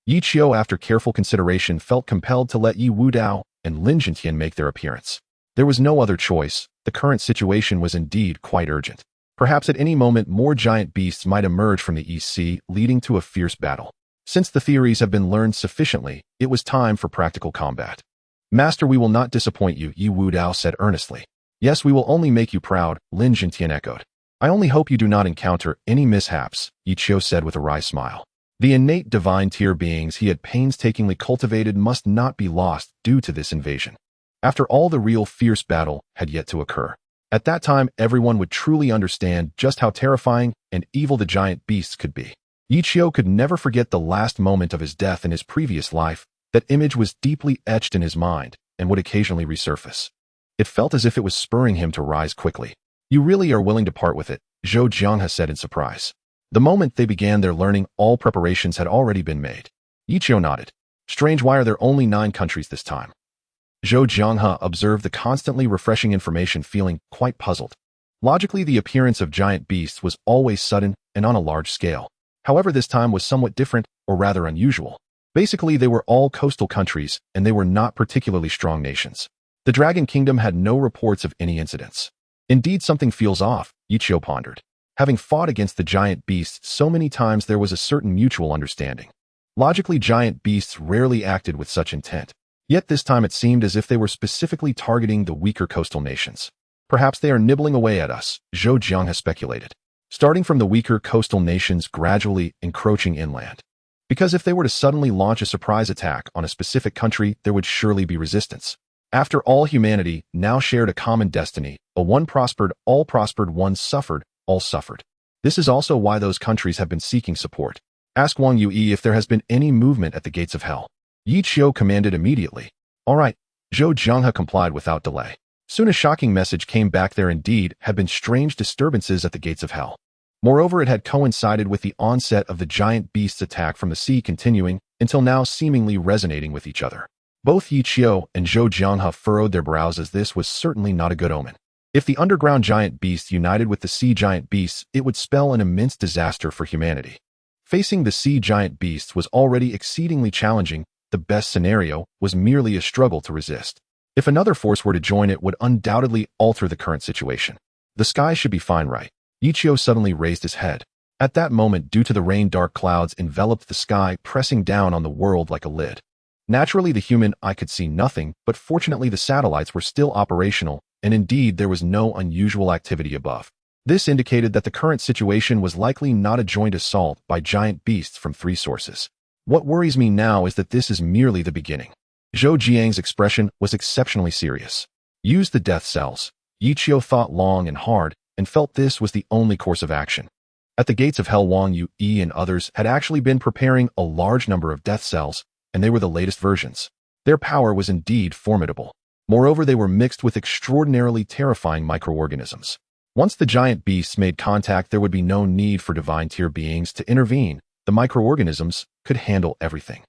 Yichio, after careful consideration, felt compelled to let Yi Wudao and Lin Jintian make their appearance. There was no other choice. The current situation was indeed quite urgent. Perhaps at any moment more giant beasts might emerge from the East Sea, leading to a fierce battle. Since the theories have been learned sufficiently, it was time for practical combat. Master, we will not disappoint you, Yi Wudao said earnestly. Yes, we will only make you proud, Lin Jintian echoed. I only hope you do not encounter any mishaps, Yichio said with a wry smile. The innate divine tier beings he had painstakingly cultivated must not be lost due to this invasion. After all, the real fierce battle had yet to occur. At that time, everyone would truly understand just how terrifying and evil the giant beasts could be. Yichio could never forget the last moment of his death in his previous life. That image was deeply etched in his mind and would occasionally resurface. It felt as if it was spurring him to rise quickly. You really are willing to part with it, Zhou Jianghe said in surprise. The moment they began their learning, all preparations had already been made. Yichio nodded. Strange, why are there only 9 countries this time? Zhou Jianghe observed the constantly refreshing information, feeling quite puzzled. Logically, the appearance of giant beasts was always sudden and on a large scale. However, this time was somewhat different, or rather unusual. Basically, they were all coastal countries, and they were not particularly strong nations. The Dragon Kingdom had no reports of any incidents. Indeed, something feels off, Yichio pondered. Having fought against the giant beasts so many times, there was a certain mutual understanding. Logically, giant beasts rarely acted with such intent. Yet this time it seemed as if they were specifically targeting the weaker coastal nations. Perhaps they are nibbling away at us, Zhou Jianghe speculated. Starting from the weaker coastal nations, gradually encroaching inland. Because if they were to suddenly launch a surprise attack on a specific country, there would surely be resistance. After all, humanity now shared a common destiny. One prospered, one suffered, all suffered. This is also why those countries have been seeking support. Ask Wang Yue if there has been any movement at the gates of hell. Yichio commanded immediately. All right. Zhou Jianghe complied without delay. Soon a shocking message came back. There indeed had been strange disturbances at the gates of hell. Moreover, it had coincided with the onset of the giant beast's attack from the sea, continuing until now seemingly resonating with each other. Both Yichio and Zhou Jianghe furrowed their brows, as this was certainly not a good omen. If the underground giant beasts united with the sea giant beasts, it would spell an immense disaster for humanity. Facing the sea giant beasts was already exceedingly challenging. The best scenario was merely a struggle to resist. If another force were to join, it would undoubtedly alter the current situation. The sky should be fine, right? Yichio suddenly raised his head. At that moment, due to the rain, dark clouds enveloped the sky, pressing down on the world like a lid. Naturally, the human eye could see nothing, but fortunately the satellites were still operational, and indeed there was no unusual activity above. This indicated that the current situation was likely not a joint assault by giant beasts from 3 sources. What worries me now is that this is merely the beginning. Zhou Jiang's expression was exceptionally serious. Use the death cells. Yichio thought long and hard, and felt this was the only course of action. At the gates of hell, Wang Yue and others had actually been preparing a large number of death cells, and they were the latest versions. Their power was indeed formidable. Moreover, they were mixed with extraordinarily terrifying microorganisms. Once the giant beasts made contact, there would be no need for divine tier beings to intervene. The microorganisms could handle everything.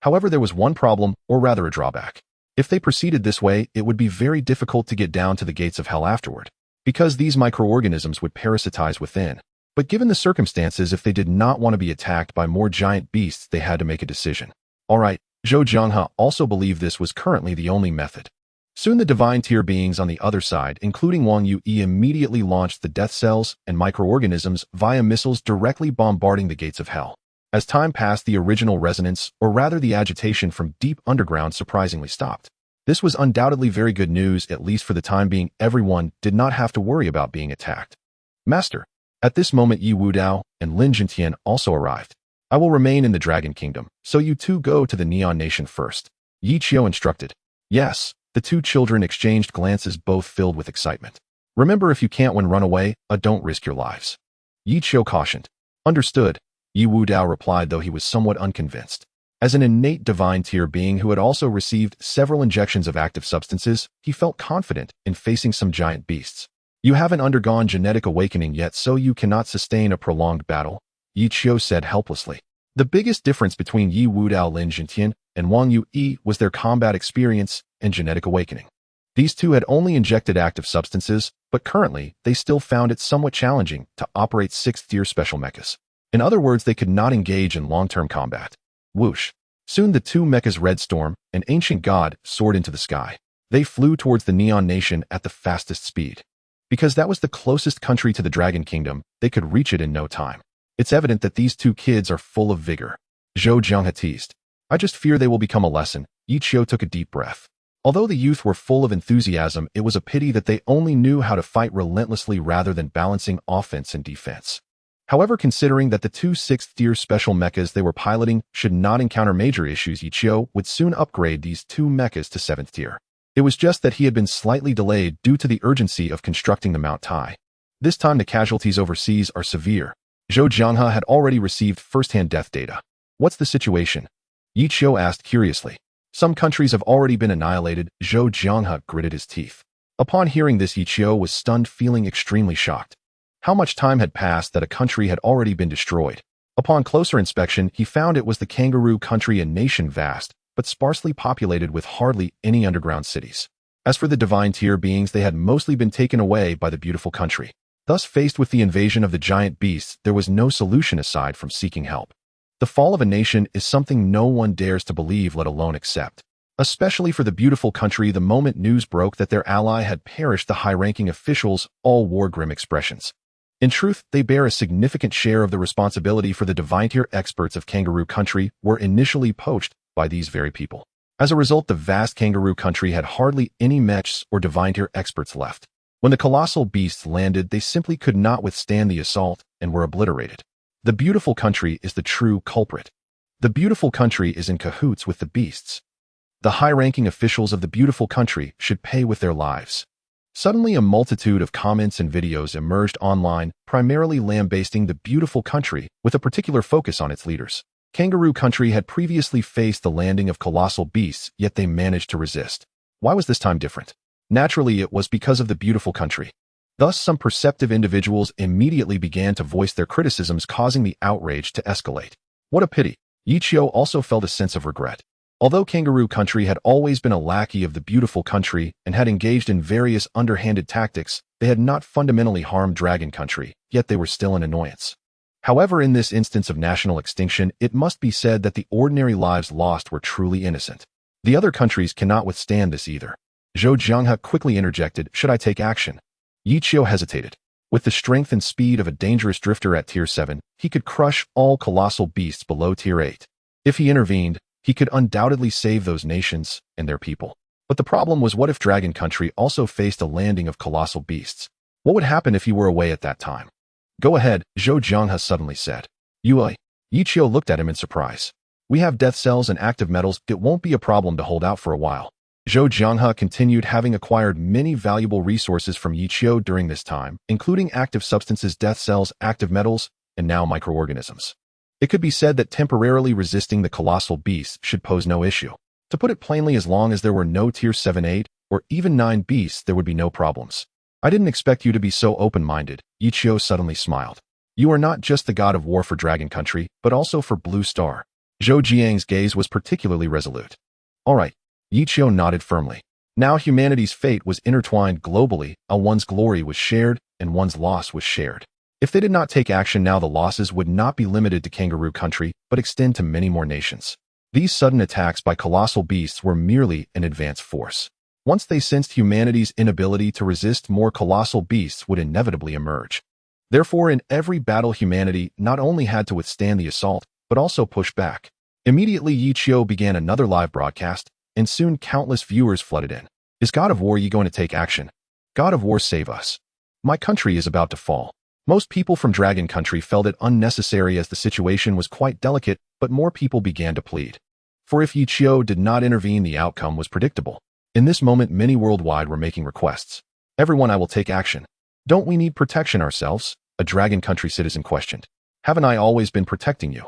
However, there was one problem, or rather a drawback. If they proceeded this way, it would be very difficult to get down to the gates of hell afterward, because these microorganisms would parasitize within. But given the circumstances, if they did not want to be attacked by more giant beasts, they had to make a decision. Alright, Zhou Jianghe also believed this was currently the only method. Soon the divine tier beings on the other side, including Wang Yue, immediately launched the death cells and microorganisms via missiles directly bombarding the gates of hell. As time passed, the original resonance, or rather the agitation from deep underground, surprisingly stopped. This was undoubtedly very good news, at least for the time being. Everyone did not have to worry about being attacked. Master. At this moment, Yi Wudao and Lin Jintian also arrived. I will remain in the Dragon Kingdom, so you two go to the Neon Nation first. Yi Qiu instructed. Yes. The two children exchanged glances, both filled with excitement. Remember, if you can't win, run away. Don't risk your lives. Yi Qiu cautioned. Understood. Yi Wudao replied, though he was somewhat unconvinced. As an innate divine tier being who had also received several injections of active substances, he felt confident in facing some giant beasts. You haven't undergone genetic awakening yet, so you cannot sustain a prolonged battle, Yi Qiu said helplessly. The biggest difference between Yi Wudao, Lin Jintian, and Wang Yue was their combat experience and genetic awakening. These two had only injected active substances, but currently they still found it somewhat challenging to operate 6th-tier special mechas. In other words, they could not engage in long-term combat. Whoosh! Soon the two mechas Red Storm and Ancient God soared into the sky. They flew towards the Neon Nation at the fastest speed. Because that was the closest country to the Dragon Kingdom, they could reach it in no time. It's evident that these two kids are full of vigor. Zhou Jianghe teased. I just fear they will become a lesson. Yi Qiu took a deep breath. Although the youth were full of enthusiasm, it was a pity that they only knew how to fight relentlessly rather than balancing offense and defense. However, considering that the two 6th-tier special mechas they were piloting should not encounter major issues, Yi Qiu would soon upgrade these two mechas to 7th tier. It was just that he had been slightly delayed due to the urgency of constructing the Mount Tai. This time the casualties overseas are severe. Zhou Jianghe had already received first-hand death data. What's the situation? Yi Qiu asked curiously. Some countries have already been annihilated. Zhou Jianghe gritted his teeth. Upon hearing this, Yi Qiu was stunned, feeling extremely shocked. How much time had passed that a country had already been destroyed? Upon closer inspection, he found it was the Kangaroo country, a nation vast, but sparsely populated with hardly any underground cities. As for the divine tier beings, they had mostly been taken away by the beautiful country. Thus, faced with the invasion of the giant beasts, there was no solution aside from seeking help. The fall of a nation is something no one dares to believe, let alone accept. Especially for the beautiful country, the moment news broke that their ally had perished, the high-ranking officials all wore grim expressions. In truth, they bear a significant share of the responsibility for the divine tier. Experts of Kangaroo country were initially poached by these very people. As a result, the vast Kangaroo country had hardly any mechs or divine tier experts left. When the colossal beasts landed, they simply could not withstand the assault and were obliterated. The beautiful country is the true culprit. The beautiful country is in cahoots with the beasts. The high-ranking officials of the beautiful country should pay with their lives. Suddenly, a multitude of comments and videos emerged online, primarily lambasting the beautiful country, with a particular focus on its leaders. Kangaroo country had previously faced the landing of colossal beasts, yet they managed to resist. Why was this time different? Naturally, it was because of the beautiful country. Thus, some perceptive individuals immediately began to voice their criticisms, causing the outrage to escalate. What a pity. Yi Qiu also felt a sense of regret. Although Kangaroo country had always been a lackey of the beautiful country and had engaged in various underhanded tactics, they had not fundamentally harmed Dragon country, yet they were still an annoyance. However, in this instance of national extinction, it must be said that the ordinary lives lost were truly innocent. The other countries cannot withstand this either. Zhou Jianghe quickly interjected, should I take action? Yi Qiu hesitated. With the strength and speed of a dangerous drifter at Tier 7, he could crush all colossal beasts below Tier 8. If he intervened, he could undoubtedly save those nations and their people. But the problem was, what if Dragon country also faced a landing of colossal beasts? What would happen if he were away at that time? Go ahead, Zhou Jianghe suddenly said. Yi Qiu looked at him in surprise. We have death cells and active metals, it won't be a problem to hold out for a while. Zhou Jianghe continued, having acquired many valuable resources from Yi Qiu during this time, including active substances, death cells, active metals, and now microorganisms. It could be said that temporarily resisting the colossal beasts should pose no issue. To put it plainly, as long as there were no Tier 7, 8, or even 9 beasts, there would be no problems. I didn't expect you to be so open-minded, Yichio suddenly smiled. You are not just the god of war for Dragon Country, but also for Blue Star. Zhou Jiang's gaze was particularly resolute. All right, Yichio nodded firmly. Now humanity's fate was intertwined globally, one's glory was shared, and one's loss was shared. If they did not take action now, the losses would not be limited to Kangaroo Country, but extend to many more nations. These sudden attacks by colossal beasts were merely an advance force. Once they sensed humanity's inability to resist, more colossal beasts would inevitably emerge. Therefore, in every battle, humanity not only had to withstand the assault, but also push back. Immediately, Yichio began another live broadcast, and soon countless viewers flooded in. Is God of War Yi going to take action? God of War, save us. My country is about to fall. Most people from Dragon Country felt it unnecessary as the situation was quite delicate, but more people began to plead. For if Yichio did not intervene, the outcome was predictable. In this moment, many worldwide were making requests. Everyone, I will take action. Don't we need protection ourselves? A Dragon Country citizen questioned. Haven't I always been protecting you?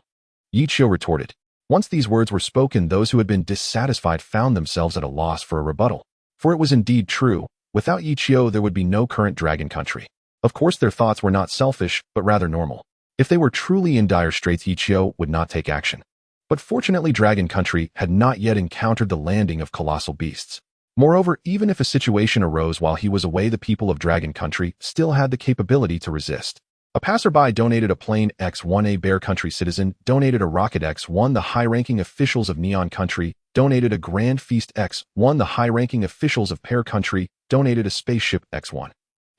Yichio retorted. Once these words were spoken, those who had been dissatisfied found themselves at a loss for a rebuttal. For it was indeed true, without Yichio there would be no current Dragon Country. Of course, their thoughts were not selfish, but rather normal. If they were truly in dire straits, Yichio would not take action. But fortunately, Dragon Country had not yet encountered the landing of colossal beasts. Moreover, even if a situation arose while he was away, the people of Dragon Country still had the capability to resist. A passerby donated a plane X1, a Bear Country citizen donated a rocket X1, the high-ranking officials of Neon Country donated a Grand Feast X1, the high-ranking officials of Pear Country donated a spaceship X1.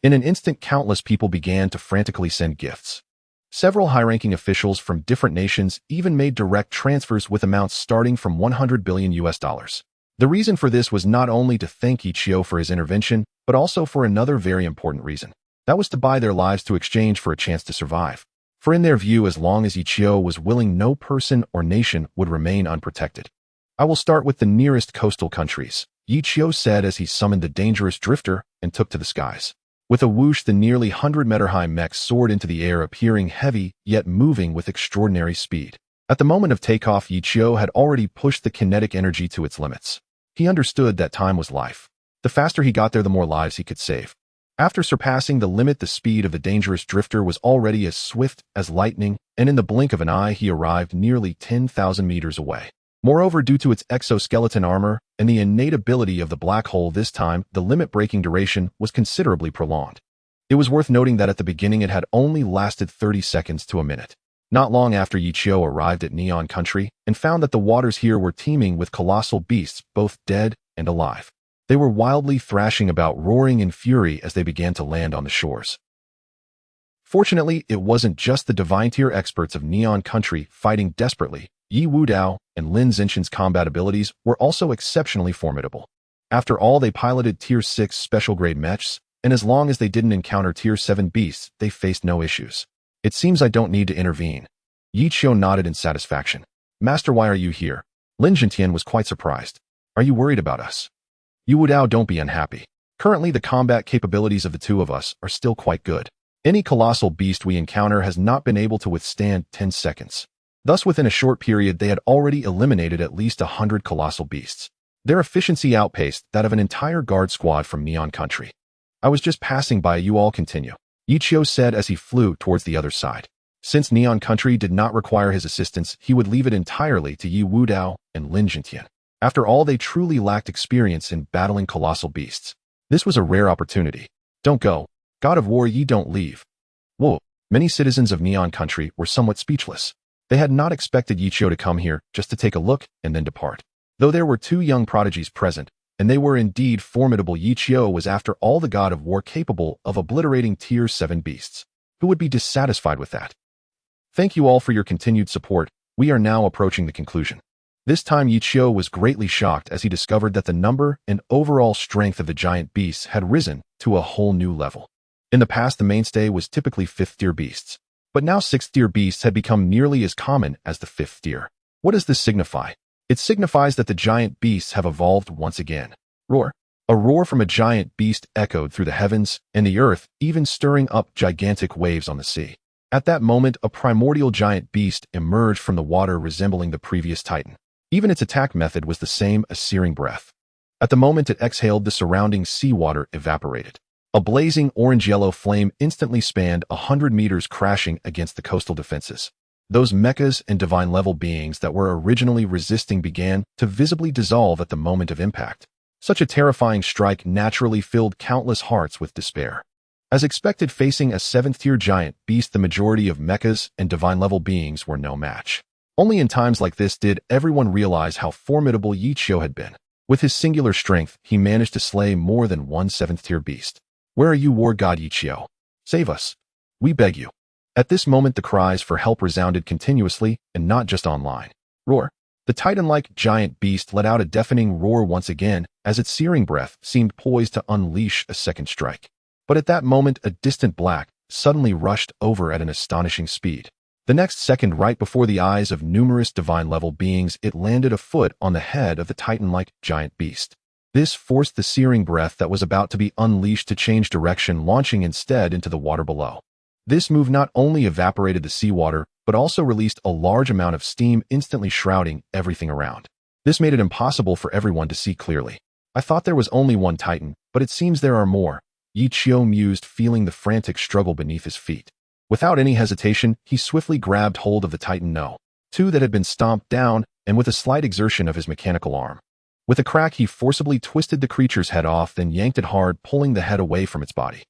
In an instant, countless people began to frantically send gifts. Several high-ranking officials from different nations even made direct transfers with amounts starting from $100 billion. The reason for this was not only to thank Yichio for his intervention, but also for another very important reason. That was to buy their lives to exchange for a chance to survive. For in their view, as long as Yichio was willing, no person or nation would remain unprotected. I will start with the nearest coastal countries, Yichio said as he summoned the dangerous drifter and took to the skies. With a whoosh, the nearly 100-meter-high mech soared into the air, appearing heavy, yet moving with extraordinary speed. At the moment of takeoff, Yichio had already pushed the kinetic energy to its limits. He understood that time was life. The faster he got there, the more lives he could save. After surpassing the limit, the speed of the dangerous drifter was already as swift as lightning, and in the blink of an eye, he arrived nearly 10,000 meters away. Moreover, due to its exoskeleton armor and the innate ability of the black hole, this time, the limit-breaking duration was considerably prolonged. It was worth noting that at the beginning it had only lasted 30 seconds to a minute. Not long after, Yichio arrived at Neon Country and found that the waters here were teeming with colossal beasts, both dead and alive. They were wildly thrashing about, roaring in fury as they began to land on the shores. Fortunately, it wasn't just the divine-tier experts of Neon Country fighting desperately. Yi Wudao and Lin Zinshan's combat abilities were also exceptionally formidable. After all, they piloted Tier 6 special-grade mechs, and as long as they didn't encounter Tier 7 beasts, they faced no issues. It seems I don't need to intervene. Yichio nodded in satisfaction. Master, why are you here? Lin Zhantian was quite surprised. Are you worried about us? Yi Wudao, don't be unhappy. Currently, the combat capabilities of the two of us are still quite good. Any colossal beast we encounter has not been able to withstand 10 seconds. Thus, within a short period, they had already eliminated at least 100 colossal beasts. Their efficiency outpaced that of an entire guard squad from Neon Country. I was just passing by, you all continue, Yichio said as he flew towards the other side. Since Neon Country did not require his assistance, he would leave it entirely to Yi Wudao and Lin Zhantian. After all, they truly lacked experience in battling colossal beasts. This was a rare opportunity. Don't go. God of War, Yi, don't leave. Whoa. Many citizens of Neon Country were somewhat speechless. They had not expected Yichio to come here just to take a look and then depart. Though there were two young prodigies present, and they were indeed formidable, Yichio was after all the god of war capable of obliterating Tier 7 beasts. Who would be dissatisfied with that? Thank you all for your continued support. We are now approaching the conclusion. This time Yichio was greatly shocked as he discovered that the number and overall strength of the giant beasts had risen to a whole new level. In the past, the mainstay was typically 5th-tier beasts. But now 6th-tier beasts had become nearly as common as the 5th tier. What does this signify? It signifies that the giant beasts have evolved once again. Roar. A roar from a giant beast echoed through the heavens and the earth, even stirring up gigantic waves on the sea. At that moment, a primordial giant beast emerged from the water, resembling the previous titan. Even its attack method was the same, a searing breath. At the moment it exhaled, the surrounding seawater evaporated. A blazing orange-yellow flame instantly spanned 100 meters, crashing against the coastal defenses. Those mechas and divine-level beings that were originally resisting began to visibly dissolve at the moment of impact. Such a terrifying strike naturally filled countless hearts with despair. As expected, facing a 7th-tier giant beast, the majority of mechas and divine-level beings were no match. Only in times like this did everyone realize how formidable Yichio had been. With his singular strength, he managed to slay more than one 7th-tier beast. "Where are you, war god Yichio? Save us. We beg you." At this moment, the cries for help resounded continuously, and not just online. Roar. The titan-like giant beast let out a deafening roar once again, as its searing breath seemed poised to unleash a second strike. But at that moment, a distant black suddenly rushed over at an astonishing speed. The next second, right before the eyes of numerous divine-level beings, it landed a foot on the head of the titan-like giant beast. This forced the searing breath that was about to be unleashed to change direction, launching instead into the water below. This move not only evaporated the seawater, but also released a large amount of steam, instantly shrouding everything around. This made it impossible for everyone to see clearly. "I thought there was only one titan, but it seems there are more," Yichio mused, feeling the frantic struggle beneath his feet. Without any hesitation, he swiftly grabbed hold of the titan No. 2 that had been stomped down, and with a slight exertion of his mechanical arm. With a crack, he forcibly twisted the creature's head off, then yanked it hard, pulling the head away from its body.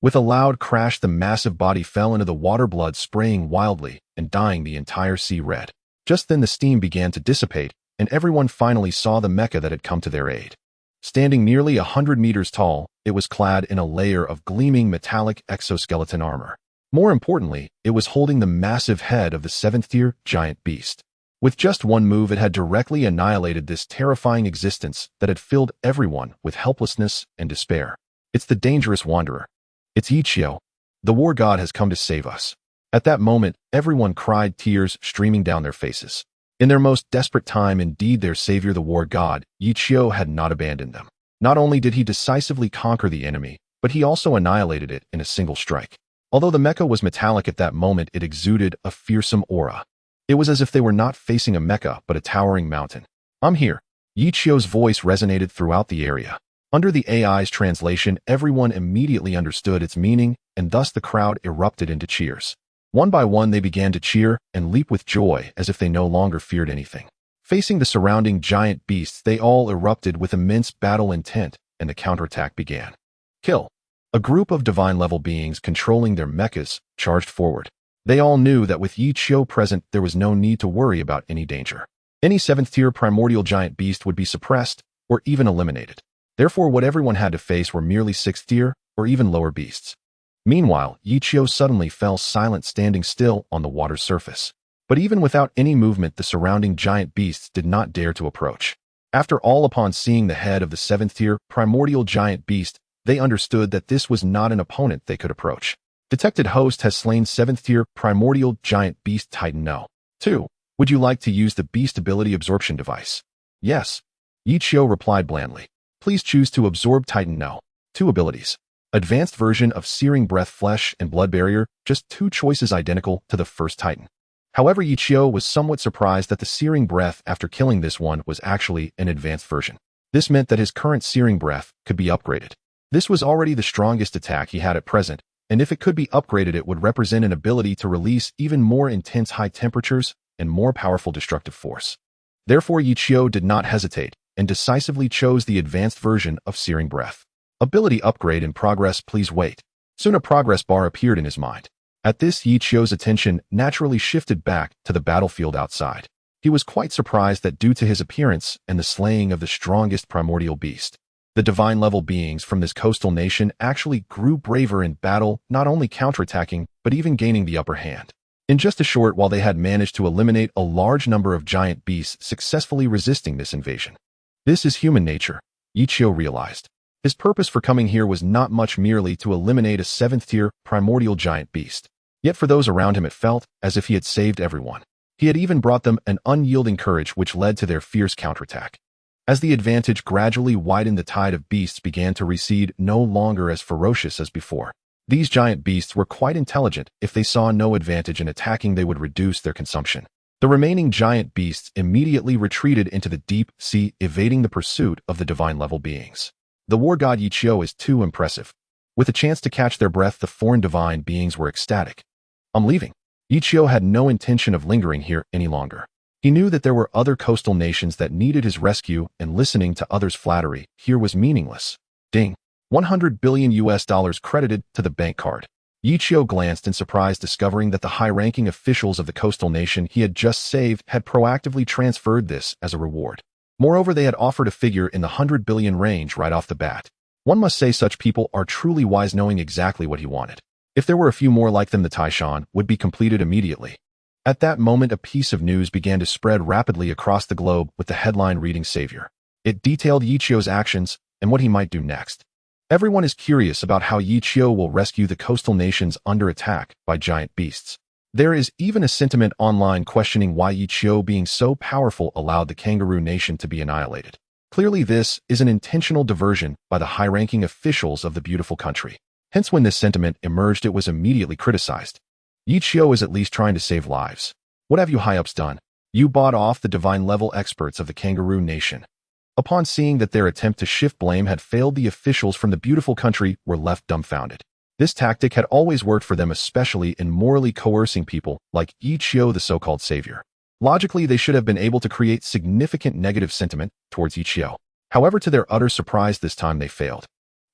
With a loud crash, the massive body fell into the water, blood spraying wildly and dyeing the entire sea red. Just then the steam began to dissipate, and everyone finally saw the mecha that had come to their aid. Standing nearly 100 meters tall, it was clad in a layer of gleaming metallic exoskeleton armor. More importantly, it was holding the massive head of the 7th-tier giant beast. With just one move, it had directly annihilated this terrifying existence that had filled everyone with helplessness and despair. "It's the dangerous wanderer. It's Yichio. The war god has come to save us." At that moment, everyone cried, tears streaming down their faces. In their most desperate time, indeed, their savior, the war god, Yichio, had not abandoned them. Not only did he decisively conquer the enemy, but he also annihilated it in a single strike. Although the mecha was metallic at that moment, it exuded a fearsome aura. It was as if they were not facing a mecha, but a towering mountain. "I'm here." Yichio's voice resonated throughout the area. Under the AI's translation, everyone immediately understood its meaning, and thus the crowd erupted into cheers. One by one, they began to cheer and leap with joy as if they no longer feared anything. Facing the surrounding giant beasts, they all erupted with immense battle intent, and the counterattack began. "Kill." A group of divine-level beings controlling their mechas charged forward. They all knew that with Yichio present, there was no need to worry about any danger. Any 7th-tier primordial giant beast would be suppressed or even eliminated. Therefore, what everyone had to face were merely 6th-tier or even lower beasts. Meanwhile, Yichio suddenly fell silent, standing still on the water's surface. But even without any movement, the surrounding giant beasts did not dare to approach. After all, upon seeing the head of the 7th-tier primordial giant beast, they understood that this was not an opponent they could approach. Detected host has slain 7th-tier primordial giant beast Titan No. 2. Would you like to use the beast ability absorption device? Yes. Yichio replied blandly. Please choose to absorb Titan No. 2 abilities. Advanced version of Searing Breath, Flesh and Blood Barrier, just 2 choices identical to the first Titan. However, Yichio was somewhat surprised that the Searing Breath after killing this one was actually an advanced version. This meant that his current Searing Breath could be upgraded. This was already the strongest attack he had at present, and if it could be upgraded, it would represent an ability to release even more intense high temperatures and more powerful destructive force. Therefore, Yichio did not hesitate and decisively chose the advanced version of Searing Breath. Ability upgrade in progress, please wait. Soon a progress bar appeared in his mind. At this, Yichio's attention naturally shifted back to the battlefield outside. He was quite surprised that due to his appearance and the slaying of the strongest primordial beast, the divine-level beings from this coastal nation actually grew braver in battle, not only counterattacking, but even gaining the upper hand. In just a short while, they had managed to eliminate a large number of giant beasts, successfully resisting this invasion. This is human nature, Yichio realized. His purpose for coming here was not much, merely to eliminate a 7th-tier primordial giant beast. Yet for those around him, it felt as if he had saved everyone. He had even brought them an unyielding courage which led to their fierce counterattack. As the advantage gradually widened, the tide of beasts began to recede, no longer as ferocious as before. These giant beasts were quite intelligent. If they saw no advantage in attacking, they would reduce their consumption. The remaining giant beasts immediately retreated into the deep sea, evading the pursuit of the divine-level beings. The war god Yichio is too impressive. With a chance to catch their breath, the foreign divine beings were ecstatic. I'm leaving. Ichio had no intention of lingering here any longer. He knew that there were other coastal nations that needed his rescue, and listening to others' flattery here was meaningless. Ding. $100 billion credited to the bank card. Ichio glanced in surprise, discovering that the high-ranking officials of the coastal nation he had just saved had proactively transferred this as a reward. Moreover, they had offered a figure in the 100 billion range right off the bat. One must say such people are truly wise, knowing exactly what he wanted. If there were a few more like them, the Taishan would be completed immediately. At that moment, a piece of news began to spread rapidly across the globe, with the headline reading Savior. It detailed Ichio's actions and what he might do next. Everyone is curious about how Ichio will rescue the coastal nations under attack by giant beasts. There is even a sentiment online questioning why Ichio, being so powerful, allowed the kangaroo nation to be annihilated. Clearly, this is an intentional diversion by the high-ranking officials of the beautiful country. Hence, when this sentiment emerged, it was immediately criticized. Ichio is at least trying to save lives. What have you high-ups done? You bought off the divine-level experts of the kangaroo nation. Upon seeing that their attempt to shift blame had failed, the officials from the beautiful country were left dumbfounded. This tactic had always worked for them, especially in morally coercing people like Ichio, the so-called savior. Logically, they should have been able to create significant negative sentiment towards Ichio. However, to their utter surprise, this time they failed.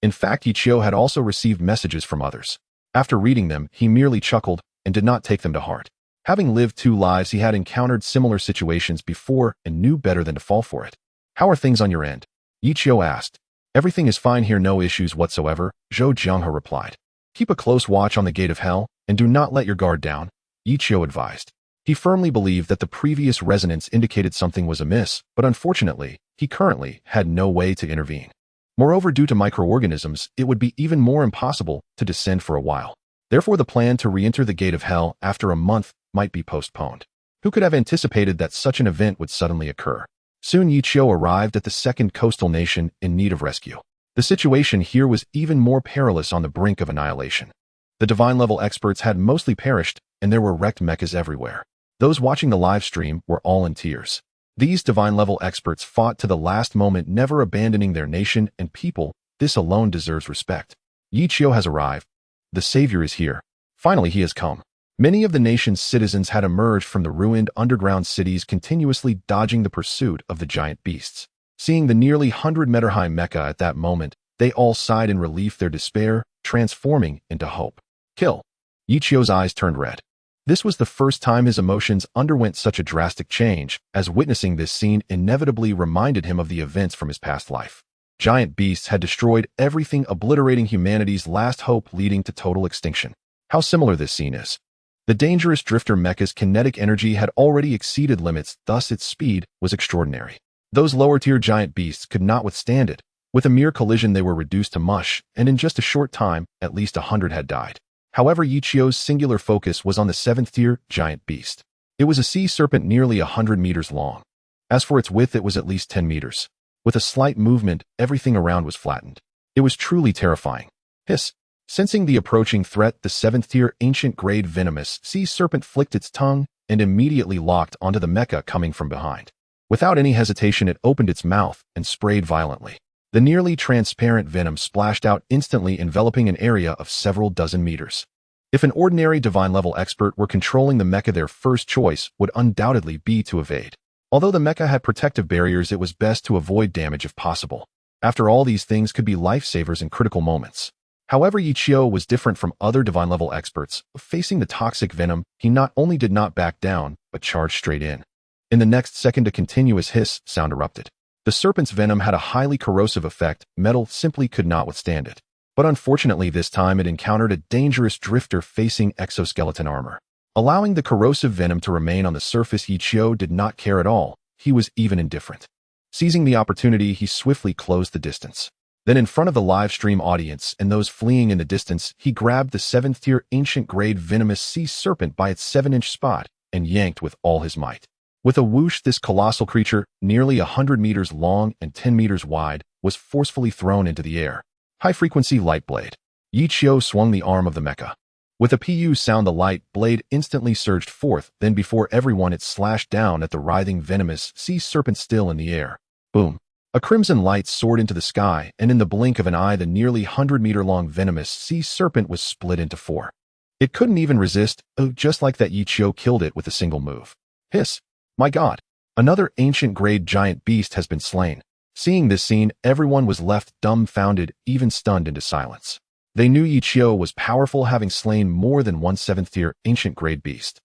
In fact, Ichio had also received messages from others. After reading them, he merely chuckled and did not take them to heart. Having lived 2 lives, he had encountered similar situations before and knew better than to fall for it. How are things on your end? Ichio asked. Everything is fine here, no issues whatsoever, Zhou Jianghe replied. Keep a close watch on the gate of hell, and do not let your guard down, Ichio advised. He firmly believed that the previous resonance indicated something was amiss, but unfortunately, he currently had no way to intervene. Moreover, due to microorganisms, it would be even more impossible to descend for a while. Therefore, the plan to re-enter the gate of hell after a month might be postponed. Who could have anticipated that such an event would suddenly occur? Soon Ichio arrived at the second coastal nation in need of rescue. The situation here was even more perilous, on the brink of annihilation. The divine-level experts had mostly perished, and there were wrecked mechas everywhere. Those watching the live stream were all in tears. These divine-level experts fought to the last moment, never abandoning their nation and people. This alone deserves respect. Ichio has arrived. The savior is here. Finally, he has come. Many of the nation's citizens had emerged from the ruined underground cities, continuously dodging the pursuit of the giant beasts. Seeing the nearly 100-meter-high mecha at that moment, they all sighed in relief, their despair transforming into hope. Kill. Ichio's eyes turned red. This was the first time his emotions underwent such a drastic change, as witnessing this scene inevitably reminded him of the events from his past life. Giant beasts had destroyed everything, obliterating humanity's last hope, leading to total extinction. How similar this scene is. The dangerous drifter mecha's kinetic energy had already exceeded limits, thus its speed was extraordinary. Those lower-tier giant beasts could not withstand it. With a mere collision, they were reduced to mush, and in just a short time, at least 100 had died. However, Ichio's singular focus was on the 7th-tier giant beast. It was a sea serpent nearly 100 meters long. As for its width, it was at least 10 meters. With a slight movement, everything around was flattened. It was truly terrifying. Hiss. Sensing the approaching threat, the 7th-tier ancient-grade venomous sea serpent flicked its tongue and immediately locked onto the mecha coming from behind. Without any hesitation, it opened its mouth and sprayed violently. The nearly transparent venom splashed out instantly, enveloping an area of several dozen meters. If an ordinary divine-level expert were controlling the mecha, their first choice would undoubtedly be to evade. Although the mecha had protective barriers, it was best to avoid damage if possible. After all, these things could be lifesavers in critical moments. However, Ichio was different from other divine-level experts. Facing the toxic venom, he not only did not back down, but charged straight in. In the next second, a continuous hiss sound erupted. The serpent's venom had a highly corrosive effect. Metal simply could not withstand it. But unfortunately, this time it encountered a dangerous drifter facing exoskeleton armor. Allowing the corrosive venom to remain on the surface, Ichio did not care at all. He was even indifferent. Seizing the opportunity, he swiftly closed the distance. Then, in front of the live stream audience and those fleeing in the distance, he grabbed the 7th-tier ancient-grade venomous sea serpent by its 7-inch spot and yanked with all his might. With a whoosh, this colossal creature, nearly 100 meters long and 10 meters wide, was forcefully thrown into the air. High-frequency light blade. Ichio swung the arm of the mecha. With a pu sound, the light blade instantly surged forth, then before everyone it slashed down at the writhing venomous sea serpent still in the air. Boom. A crimson light soared into the sky, and in the blink of an eye the nearly 100-meter-long venomous sea serpent was split into four. It couldn't even resist, just like that Yichio killed it with a single move. Hiss! My god! Another ancient-grade giant beast has been slain. Seeing this scene, everyone was left dumbfounded, even stunned into silence. They knew Yichio was powerful, having slain more than one 7th-tier ancient-grade beast.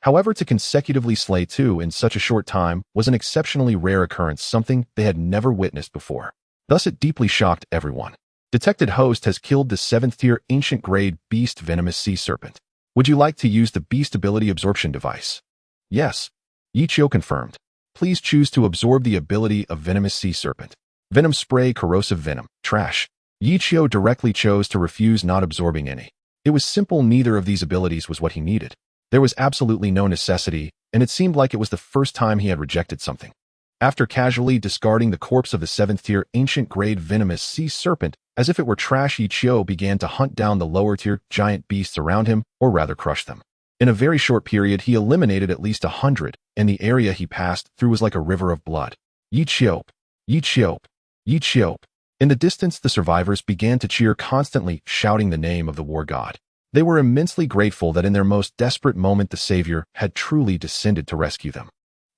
However, to consecutively slay two in such a short time was an exceptionally rare occurrence, something they had never witnessed before. Thus it deeply shocked everyone. Detected host has killed the 7th-tier ancient-grade beast venomous sea serpent. Would you like to use the beast ability absorption device? Yes. Yichio confirmed. Please choose to absorb the ability of venomous sea serpent. Venom spray, corrosive venom, trash. Yichio directly chose to refuse, not absorbing any. It was simple, neither of these abilities was what he needed. There was absolutely no necessity, and it seemed like it was the first time he had rejected something. After casually discarding the corpse of the 7th-tier ancient-grade venomous sea serpent, as if it were trash, Yichio began to hunt down the lower-tier giant beasts around him, or rather crush them. In a very short period, he eliminated at least 100, and the area he passed through was like a river of blood. Yichio! Yichio! Yichio! In the distance, the survivors began to cheer, constantly shouting the name of the war god. They were immensely grateful that in their most desperate moment the savior had truly descended to rescue them.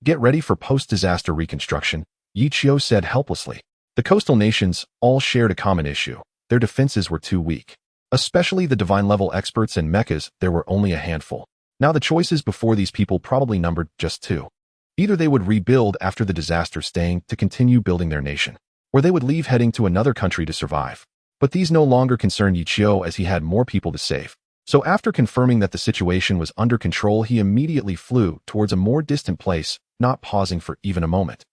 Get ready for post-disaster reconstruction, Yichio said helplessly. The coastal nations all shared a common issue. Their defenses were too weak. Especially the divine-level experts and mechas, there were only a handful. Now the choices before these people probably numbered just two. Either they would rebuild after the disaster, staying to continue building their nation, or they would leave, heading to another country to survive. But these no longer concerned Yichio, as he had more people to save. So after confirming that the situation was under control, he immediately flew towards a more distant place, not pausing for even a moment.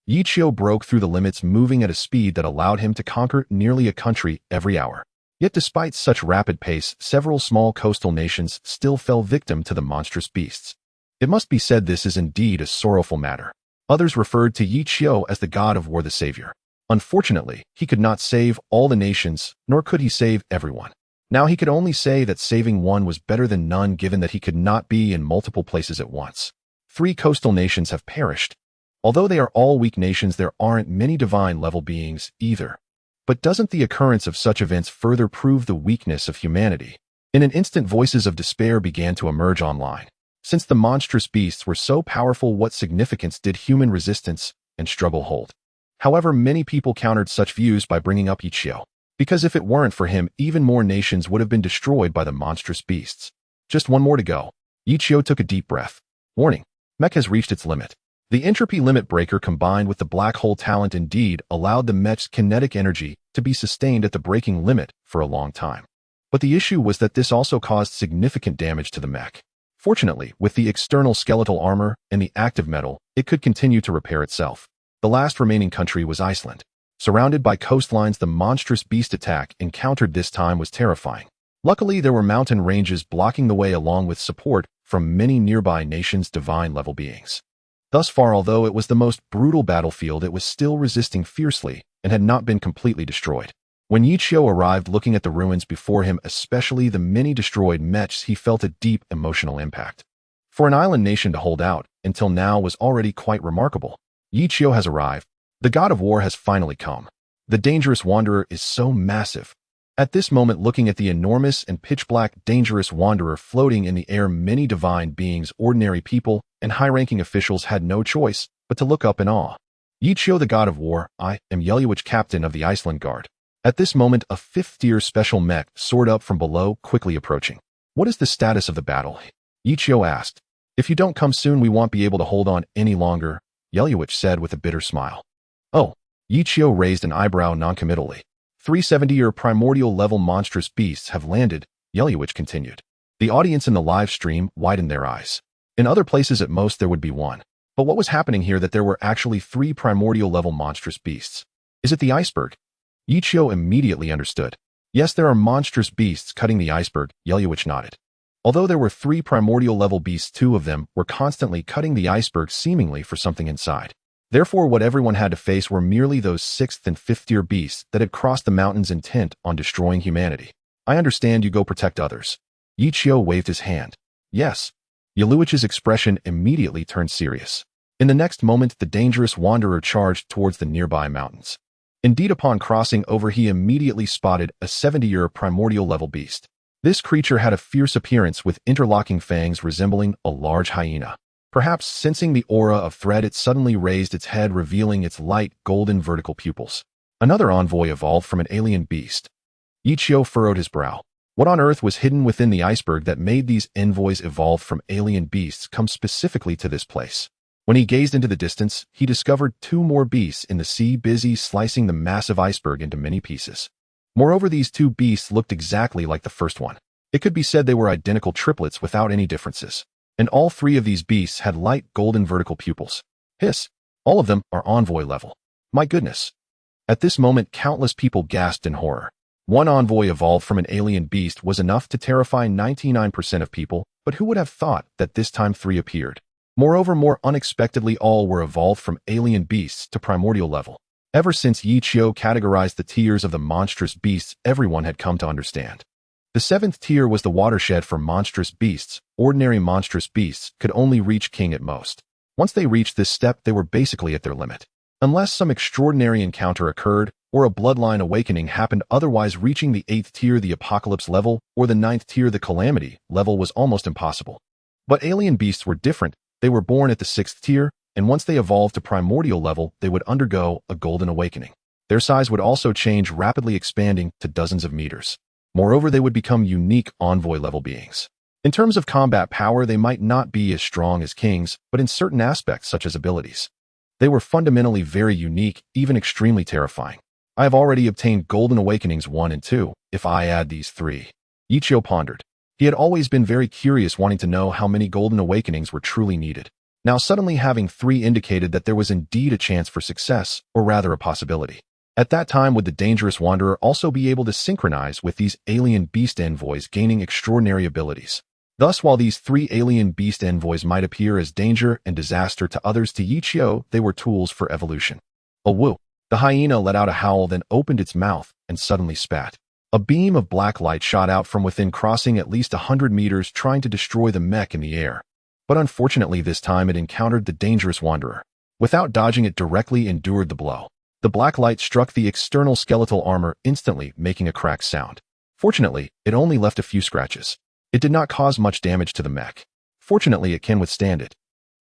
Yichio broke through the limits, moving at a speed that allowed him to conquer nearly a country every hour. Yet despite such rapid pace, several small coastal nations still fell victim to the monstrous beasts. It must be said this is indeed a sorrowful matter. Others referred to Yichio as the god of war, the savior. Unfortunately, he could not save all the nations, nor could he save everyone. Now he could only say that saving one was better than none, given that he could not be in multiple places at once. 3 coastal nations have perished. Although they are all weak nations, there aren't many divine-level beings either. But doesn't the occurrence of such events further prove the weakness of humanity? In an instant, voices of despair began to emerge online. Since the monstrous beasts were so powerful, what significance did human resistance and struggle hold? However, many people countered such views by bringing up Yichio. Because if it weren't for him, even more nations would have been destroyed by the monstrous beasts. Just one more to go. Yichio took a deep breath. Warning. Mech has reached its limit. The entropy limit breaker combined with the black hole talent indeed allowed the mech's kinetic energy to be sustained at the breaking limit for a long time. But the issue was that this also caused significant damage to the mech. Fortunately, with the external skeletal armor and the active metal, it could continue to repair itself. The last remaining country was Iceland. Surrounded by coastlines, the monstrous beast attack encountered this time was terrifying. Luckily, there were mountain ranges blocking the way, along with support from many nearby nations' divine-level beings. Thus far, although it was the most brutal battlefield, it was still resisting fiercely and had not been completely destroyed. When Yichio arrived, looking at the ruins before him, especially the many destroyed mechs, he felt a deep emotional impact. For an island nation to hold out until now was already quite remarkable. Yichio has arrived. The god of war has finally come. The dangerous wanderer is so massive. At this moment, looking at the enormous and pitch-black dangerous wanderer floating in the air, many divine beings, ordinary people, and high-ranking officials had no choice but to look up in awe. Yichio, the god of war, I am Yeliwich, captain of the Iceland Guard. At this moment, a 5th-tier special mech soared up from below, quickly approaching. What is the status of the battle? Yichio asked. If you don't come soon, we won't be able to hold on any longer, Yeliwich said with a bitter smile. Oh, Yichio raised an eyebrow noncommittally. 370-year primordial level monstrous beasts have landed, Yeliwich continued. The audience in the live stream widened their eyes. In other places at most there would be one. But what was happening here that there were actually 3 primordial level monstrous beasts? Is it the iceberg? Yichio immediately understood. Yes, there are monstrous beasts cutting the iceberg, Yeliwich nodded. Although there were 3 primordial level beasts, 2 of them were constantly cutting the iceberg, seemingly for something inside. Therefore, what everyone had to face were merely those 6th and 5th-tier beasts that had crossed the mountains intent on destroying humanity. I understand, you go protect others. Yichio waved his hand. Yes. Yeliwich's expression immediately turned serious. In the next moment, the dangerous wanderer charged towards the nearby mountains. Indeed, upon crossing over, he immediately spotted a 70-year primordial-level beast. This creature had a fierce appearance with interlocking fangs resembling a large hyena. Perhaps sensing the aura of threat, it suddenly raised its head, revealing its light golden vertical pupils. Another envoy evolved from an alien beast. Ichio furrowed his brow. What on earth was hidden within the iceberg that made these envoys evolved from alien beasts come specifically to this place? When he gazed into the distance, he discovered 2 more beasts in the sea, busy slicing the massive iceberg into many pieces. Moreover, these 2 beasts looked exactly like the first one. It could be said they were identical triplets without any differences. And all 3 of these beasts had light golden vertical pupils. Hiss! All of them are envoy level. My goodness! At this moment, countless people gasped in horror. One envoy evolved from an alien beast was enough to terrify 99% of people, but who would have thought that this time 3 appeared? Moreover, more unexpectedly, all were evolved from alien beasts to primordial level. Ever since Ichio categorized the tiers of the monstrous beasts, everyone had come to understand. The 7th tier was the watershed for monstrous beasts. Ordinary monstrous beasts could only reach king at most. Once they reached this step, they were basically at their limit. Unless some extraordinary encounter occurred, or a bloodline awakening happened, otherwise reaching the 8th tier, the apocalypse level, or the 9th tier, the calamity level, was almost impossible. But alien beasts were different. They were born at the 6th tier, and once they evolved to primordial level, they would undergo a golden awakening. Their size would also change, rapidly expanding to dozens of meters. Moreover, they would become unique envoy-level beings. In terms of combat power, they might not be as strong as kings, but in certain aspects, such as abilities, they were fundamentally very unique, even extremely terrifying. I have already obtained Golden Awakenings 1 and 2, if I add these 3. Ichio pondered. He had always been very curious, wanting to know how many Golden Awakenings were truly needed. Now suddenly having 3 indicated that there was indeed a chance for success, or rather a possibility. At that time, would the dangerous wanderer also be able to synchronize with these alien beast envoys, gaining extraordinary abilities? Thus, while these 3 alien beast envoys might appear as danger and disaster to others, to Ichio, they were tools for evolution. A woo! The hyena let out a howl, then opened its mouth and suddenly spat. A beam of black light shot out from within, crossing at least 100 meters, trying to destroy the mech in the air. But unfortunately, this time it encountered the dangerous wanderer. Without dodging, it directly endured the blow. The black light struck the external skeletal armor, instantly making a cracked sound. Fortunately, it only left a few scratches. It did not cause much damage to the mech. Fortunately, it can withstand it.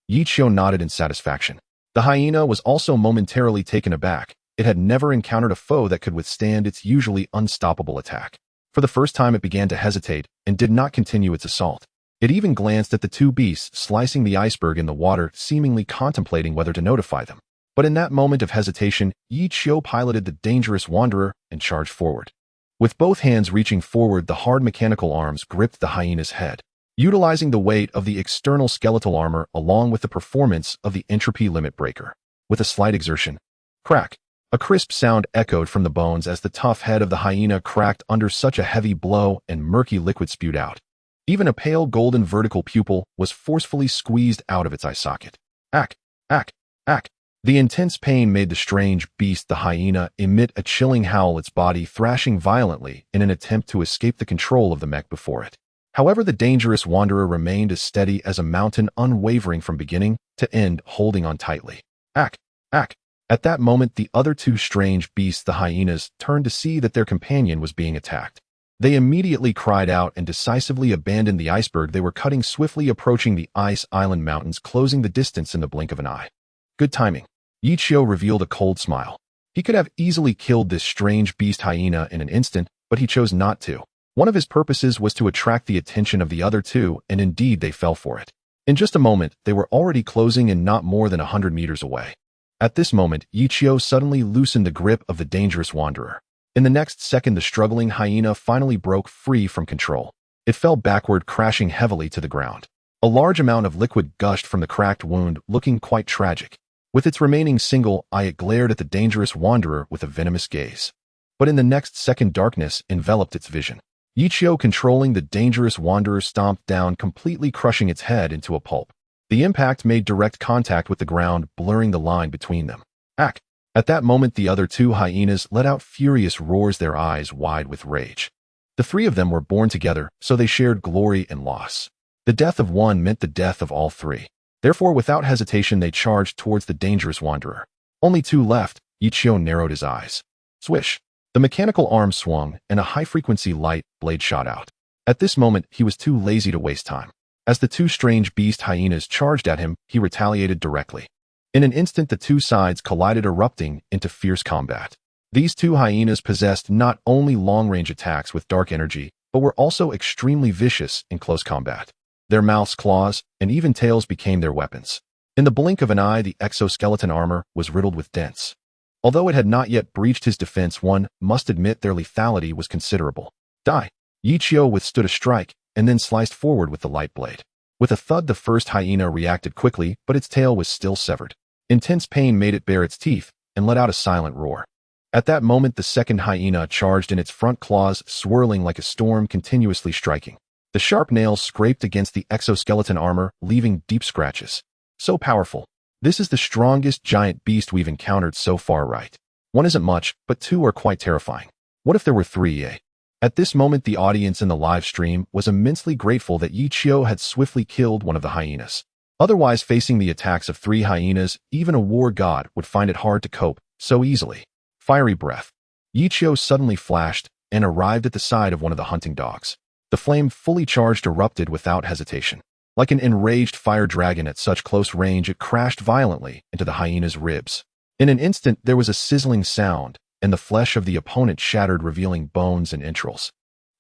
Ichio nodded in satisfaction. The hyena was also momentarily taken aback. It had never encountered a foe that could withstand its usually unstoppable attack. For the first time, it began to hesitate and did not continue its assault. It even glanced at the 2 beasts slicing the iceberg in the water, seemingly contemplating whether to notify them. But in that moment of hesitation, Ichio piloted the dangerous wanderer and charged forward. With both hands reaching forward, the hard mechanical arms gripped the hyena's head. Utilizing the weight of the external skeletal armor along with the performance of the entropy limit breaker. With a slight exertion, crack! A crisp sound echoed from the bones as the tough head of the hyena cracked under such a heavy blow, and murky liquid spewed out. Even a pale golden vertical pupil was forcefully squeezed out of its eye socket. Ack! Ack! Ack! The intense pain made the strange beast, the hyena, emit a chilling howl, its body thrashing violently in an attempt to escape the control of the mech before it. However, the dangerous wanderer remained as steady as a mountain, unwavering from beginning to end, holding on tightly. Ack! Ack! At that moment, the other 2 strange beasts, the hyenas, turned to see that their companion was being attacked. They immediately cried out and decisively abandoned the iceberg they were cutting, swiftly approaching the ice island mountains, closing the distance in the blink of an eye. Good timing. Ichio revealed a cold smile. He could have easily killed this strange beast hyena in an instant, but he chose not to. One of his purposes was to attract the attention of the other 2, and indeed they fell for it. In just a moment, they were already closing in, not more than 100 meters away. At this moment, Ichio suddenly loosened the grip of the dangerous wanderer. In the next second, the struggling hyena finally broke free from control. It fell backward, crashing heavily to the ground. A large amount of liquid gushed from the cracked wound, looking quite tragic. With its remaining single eye, it glared at the dangerous wanderer with a venomous gaze. But in the next second, darkness enveloped its vision. Ichio, controlling the dangerous wanderer, stomped down, completely crushing its head into a pulp. The impact made direct contact with the ground, blurring the line between them. Ack! At that moment, the other 2 hyenas let out furious roars, their eyes wide with rage. The 3 of them were born together, so they shared glory and loss. The death of one meant the death of all 3. Therefore, without hesitation, they charged towards the dangerous wanderer. Only 2 left. Yichio narrowed his eyes. Swish! The mechanical arm swung, and a high-frequency light blade shot out. At this moment, he was too lazy to waste time. As the 2 strange beast hyenas charged at him, he retaliated directly. In an instant, the 2 sides collided, erupting into fierce combat. These 2 hyenas possessed not only long-range attacks with dark energy, but were also extremely vicious in close combat. Their mouths, claws, and even tails became their weapons. In the blink of an eye, the exoskeleton armor was riddled with dents. Although it had not yet breached his defense, one must admit their lethality was considerable. Die! Yichio withstood a strike, and then sliced forward with the light blade. With a thud, the first hyena reacted quickly, but its tail was still severed. Intense pain made it bare its teeth, and let out a silent roar. At that moment, the second hyena charged in, its front claws swirling like a storm, continuously striking. The sharp nails scraped against the exoskeleton armor, leaving deep scratches. So powerful. This is the strongest giant beast we've encountered so far, right? 1 isn't much, but 2 are quite terrifying. What if there were 3, eh? At this moment, the audience in the live stream was immensely grateful that Yichio had swiftly killed one of the hyenas. Otherwise, facing the attacks of 3 hyenas, even a war god would find it hard to cope so easily. Fiery breath. Yichio suddenly flashed and arrived at the side of one of the hunting dogs. The flame, fully charged, erupted without hesitation. Like an enraged fire dragon at such close range, it crashed violently into the hyena's ribs. In an instant, there was a sizzling sound, and the flesh of the opponent shattered, revealing bones and entrails.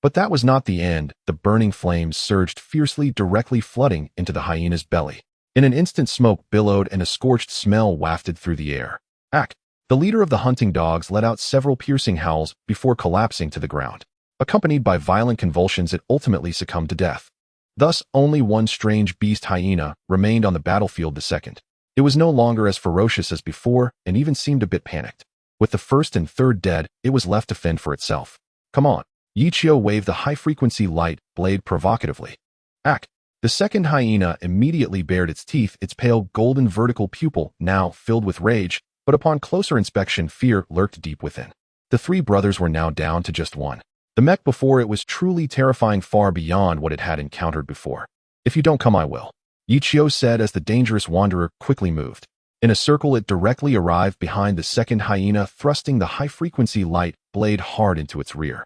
But that was not the end. The burning flames surged fiercely, directly flooding into the hyena's belly. In an instant, smoke billowed and a scorched smell wafted through the air. Ack! The leader of the hunting dogs let out several piercing howls before collapsing to the ground. Accompanied by violent convulsions, it ultimately succumbed to death. Thus, only one strange beast hyena remained on the battlefield. The second. It was no longer as ferocious as before, and even seemed a bit panicked. With the first and third dead, it was left to fend for itself. Come on. Yichio waved the high-frequency light blade provocatively. Ack! The second hyena immediately bared its teeth, its pale golden vertical pupil now filled with rage, but upon closer inspection, fear lurked deep within. The 3 brothers were now down to just 1. The mech before it was truly terrifying, far beyond what it had encountered before. If you don't come, I will, Yichio said as the dangerous wanderer quickly moved. In a circle, it directly arrived behind the second hyena, thrusting the high-frequency light blade hard into its rear.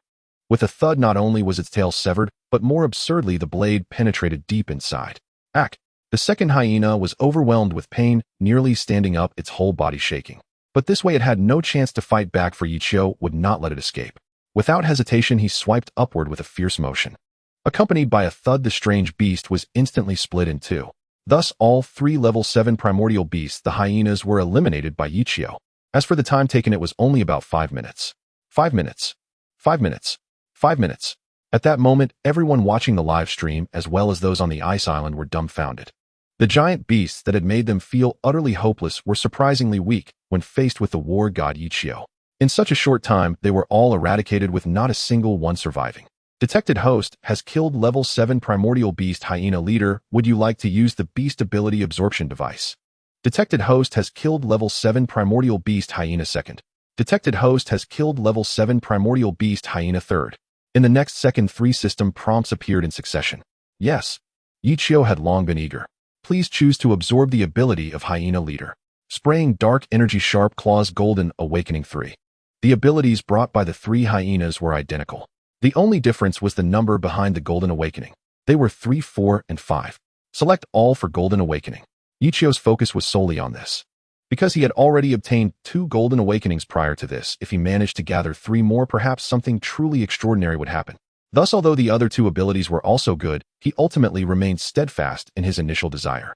With a thud, not only was its tail severed, but more absurdly, the blade penetrated deep inside. Ack! The second hyena was overwhelmed with pain, nearly standing up, its whole body shaking. But this way it had no chance to fight back, for Yichio would not let it escape. Without hesitation, he swiped upward with a fierce motion. Accompanied by a thud, the strange beast was instantly split in 2. Thus, all 3 level 7 primordial beasts, the hyenas, were eliminated by Yichio. As for the time taken, it was only about 5 minutes. 5 minutes. 5 minutes. 5 minutes. At that moment, everyone watching the live stream, as well as those on the ice island, were dumbfounded. The giant beasts that had made them feel utterly hopeless were surprisingly weak when faced with the war god Yichio. In such a short time, they were all eradicated, with not a single one surviving. Detected host has killed level 7 primordial beast hyena leader. Would you like to use the beast ability absorption device? Detected host has killed level 7 primordial beast hyena second. Detected host has killed level 7 primordial beast hyena third. In the next second, 3 system prompts appeared in succession. Yes. Yichio had long been eager. Please choose to absorb the ability of hyena leader. Spraying dark energy, sharp claws, golden awakening 3. The abilities brought by the 3 hyenas were identical. The only difference was the number behind the golden awakening. They were 3, 4, and 5. Select all for golden awakening. Yichio's focus was solely on this. Because he had already obtained 2 golden awakenings prior to this, if he managed to gather 3 more, perhaps something truly extraordinary would happen. Thus, although the other 2 abilities were also good, he ultimately remained steadfast in his initial desire.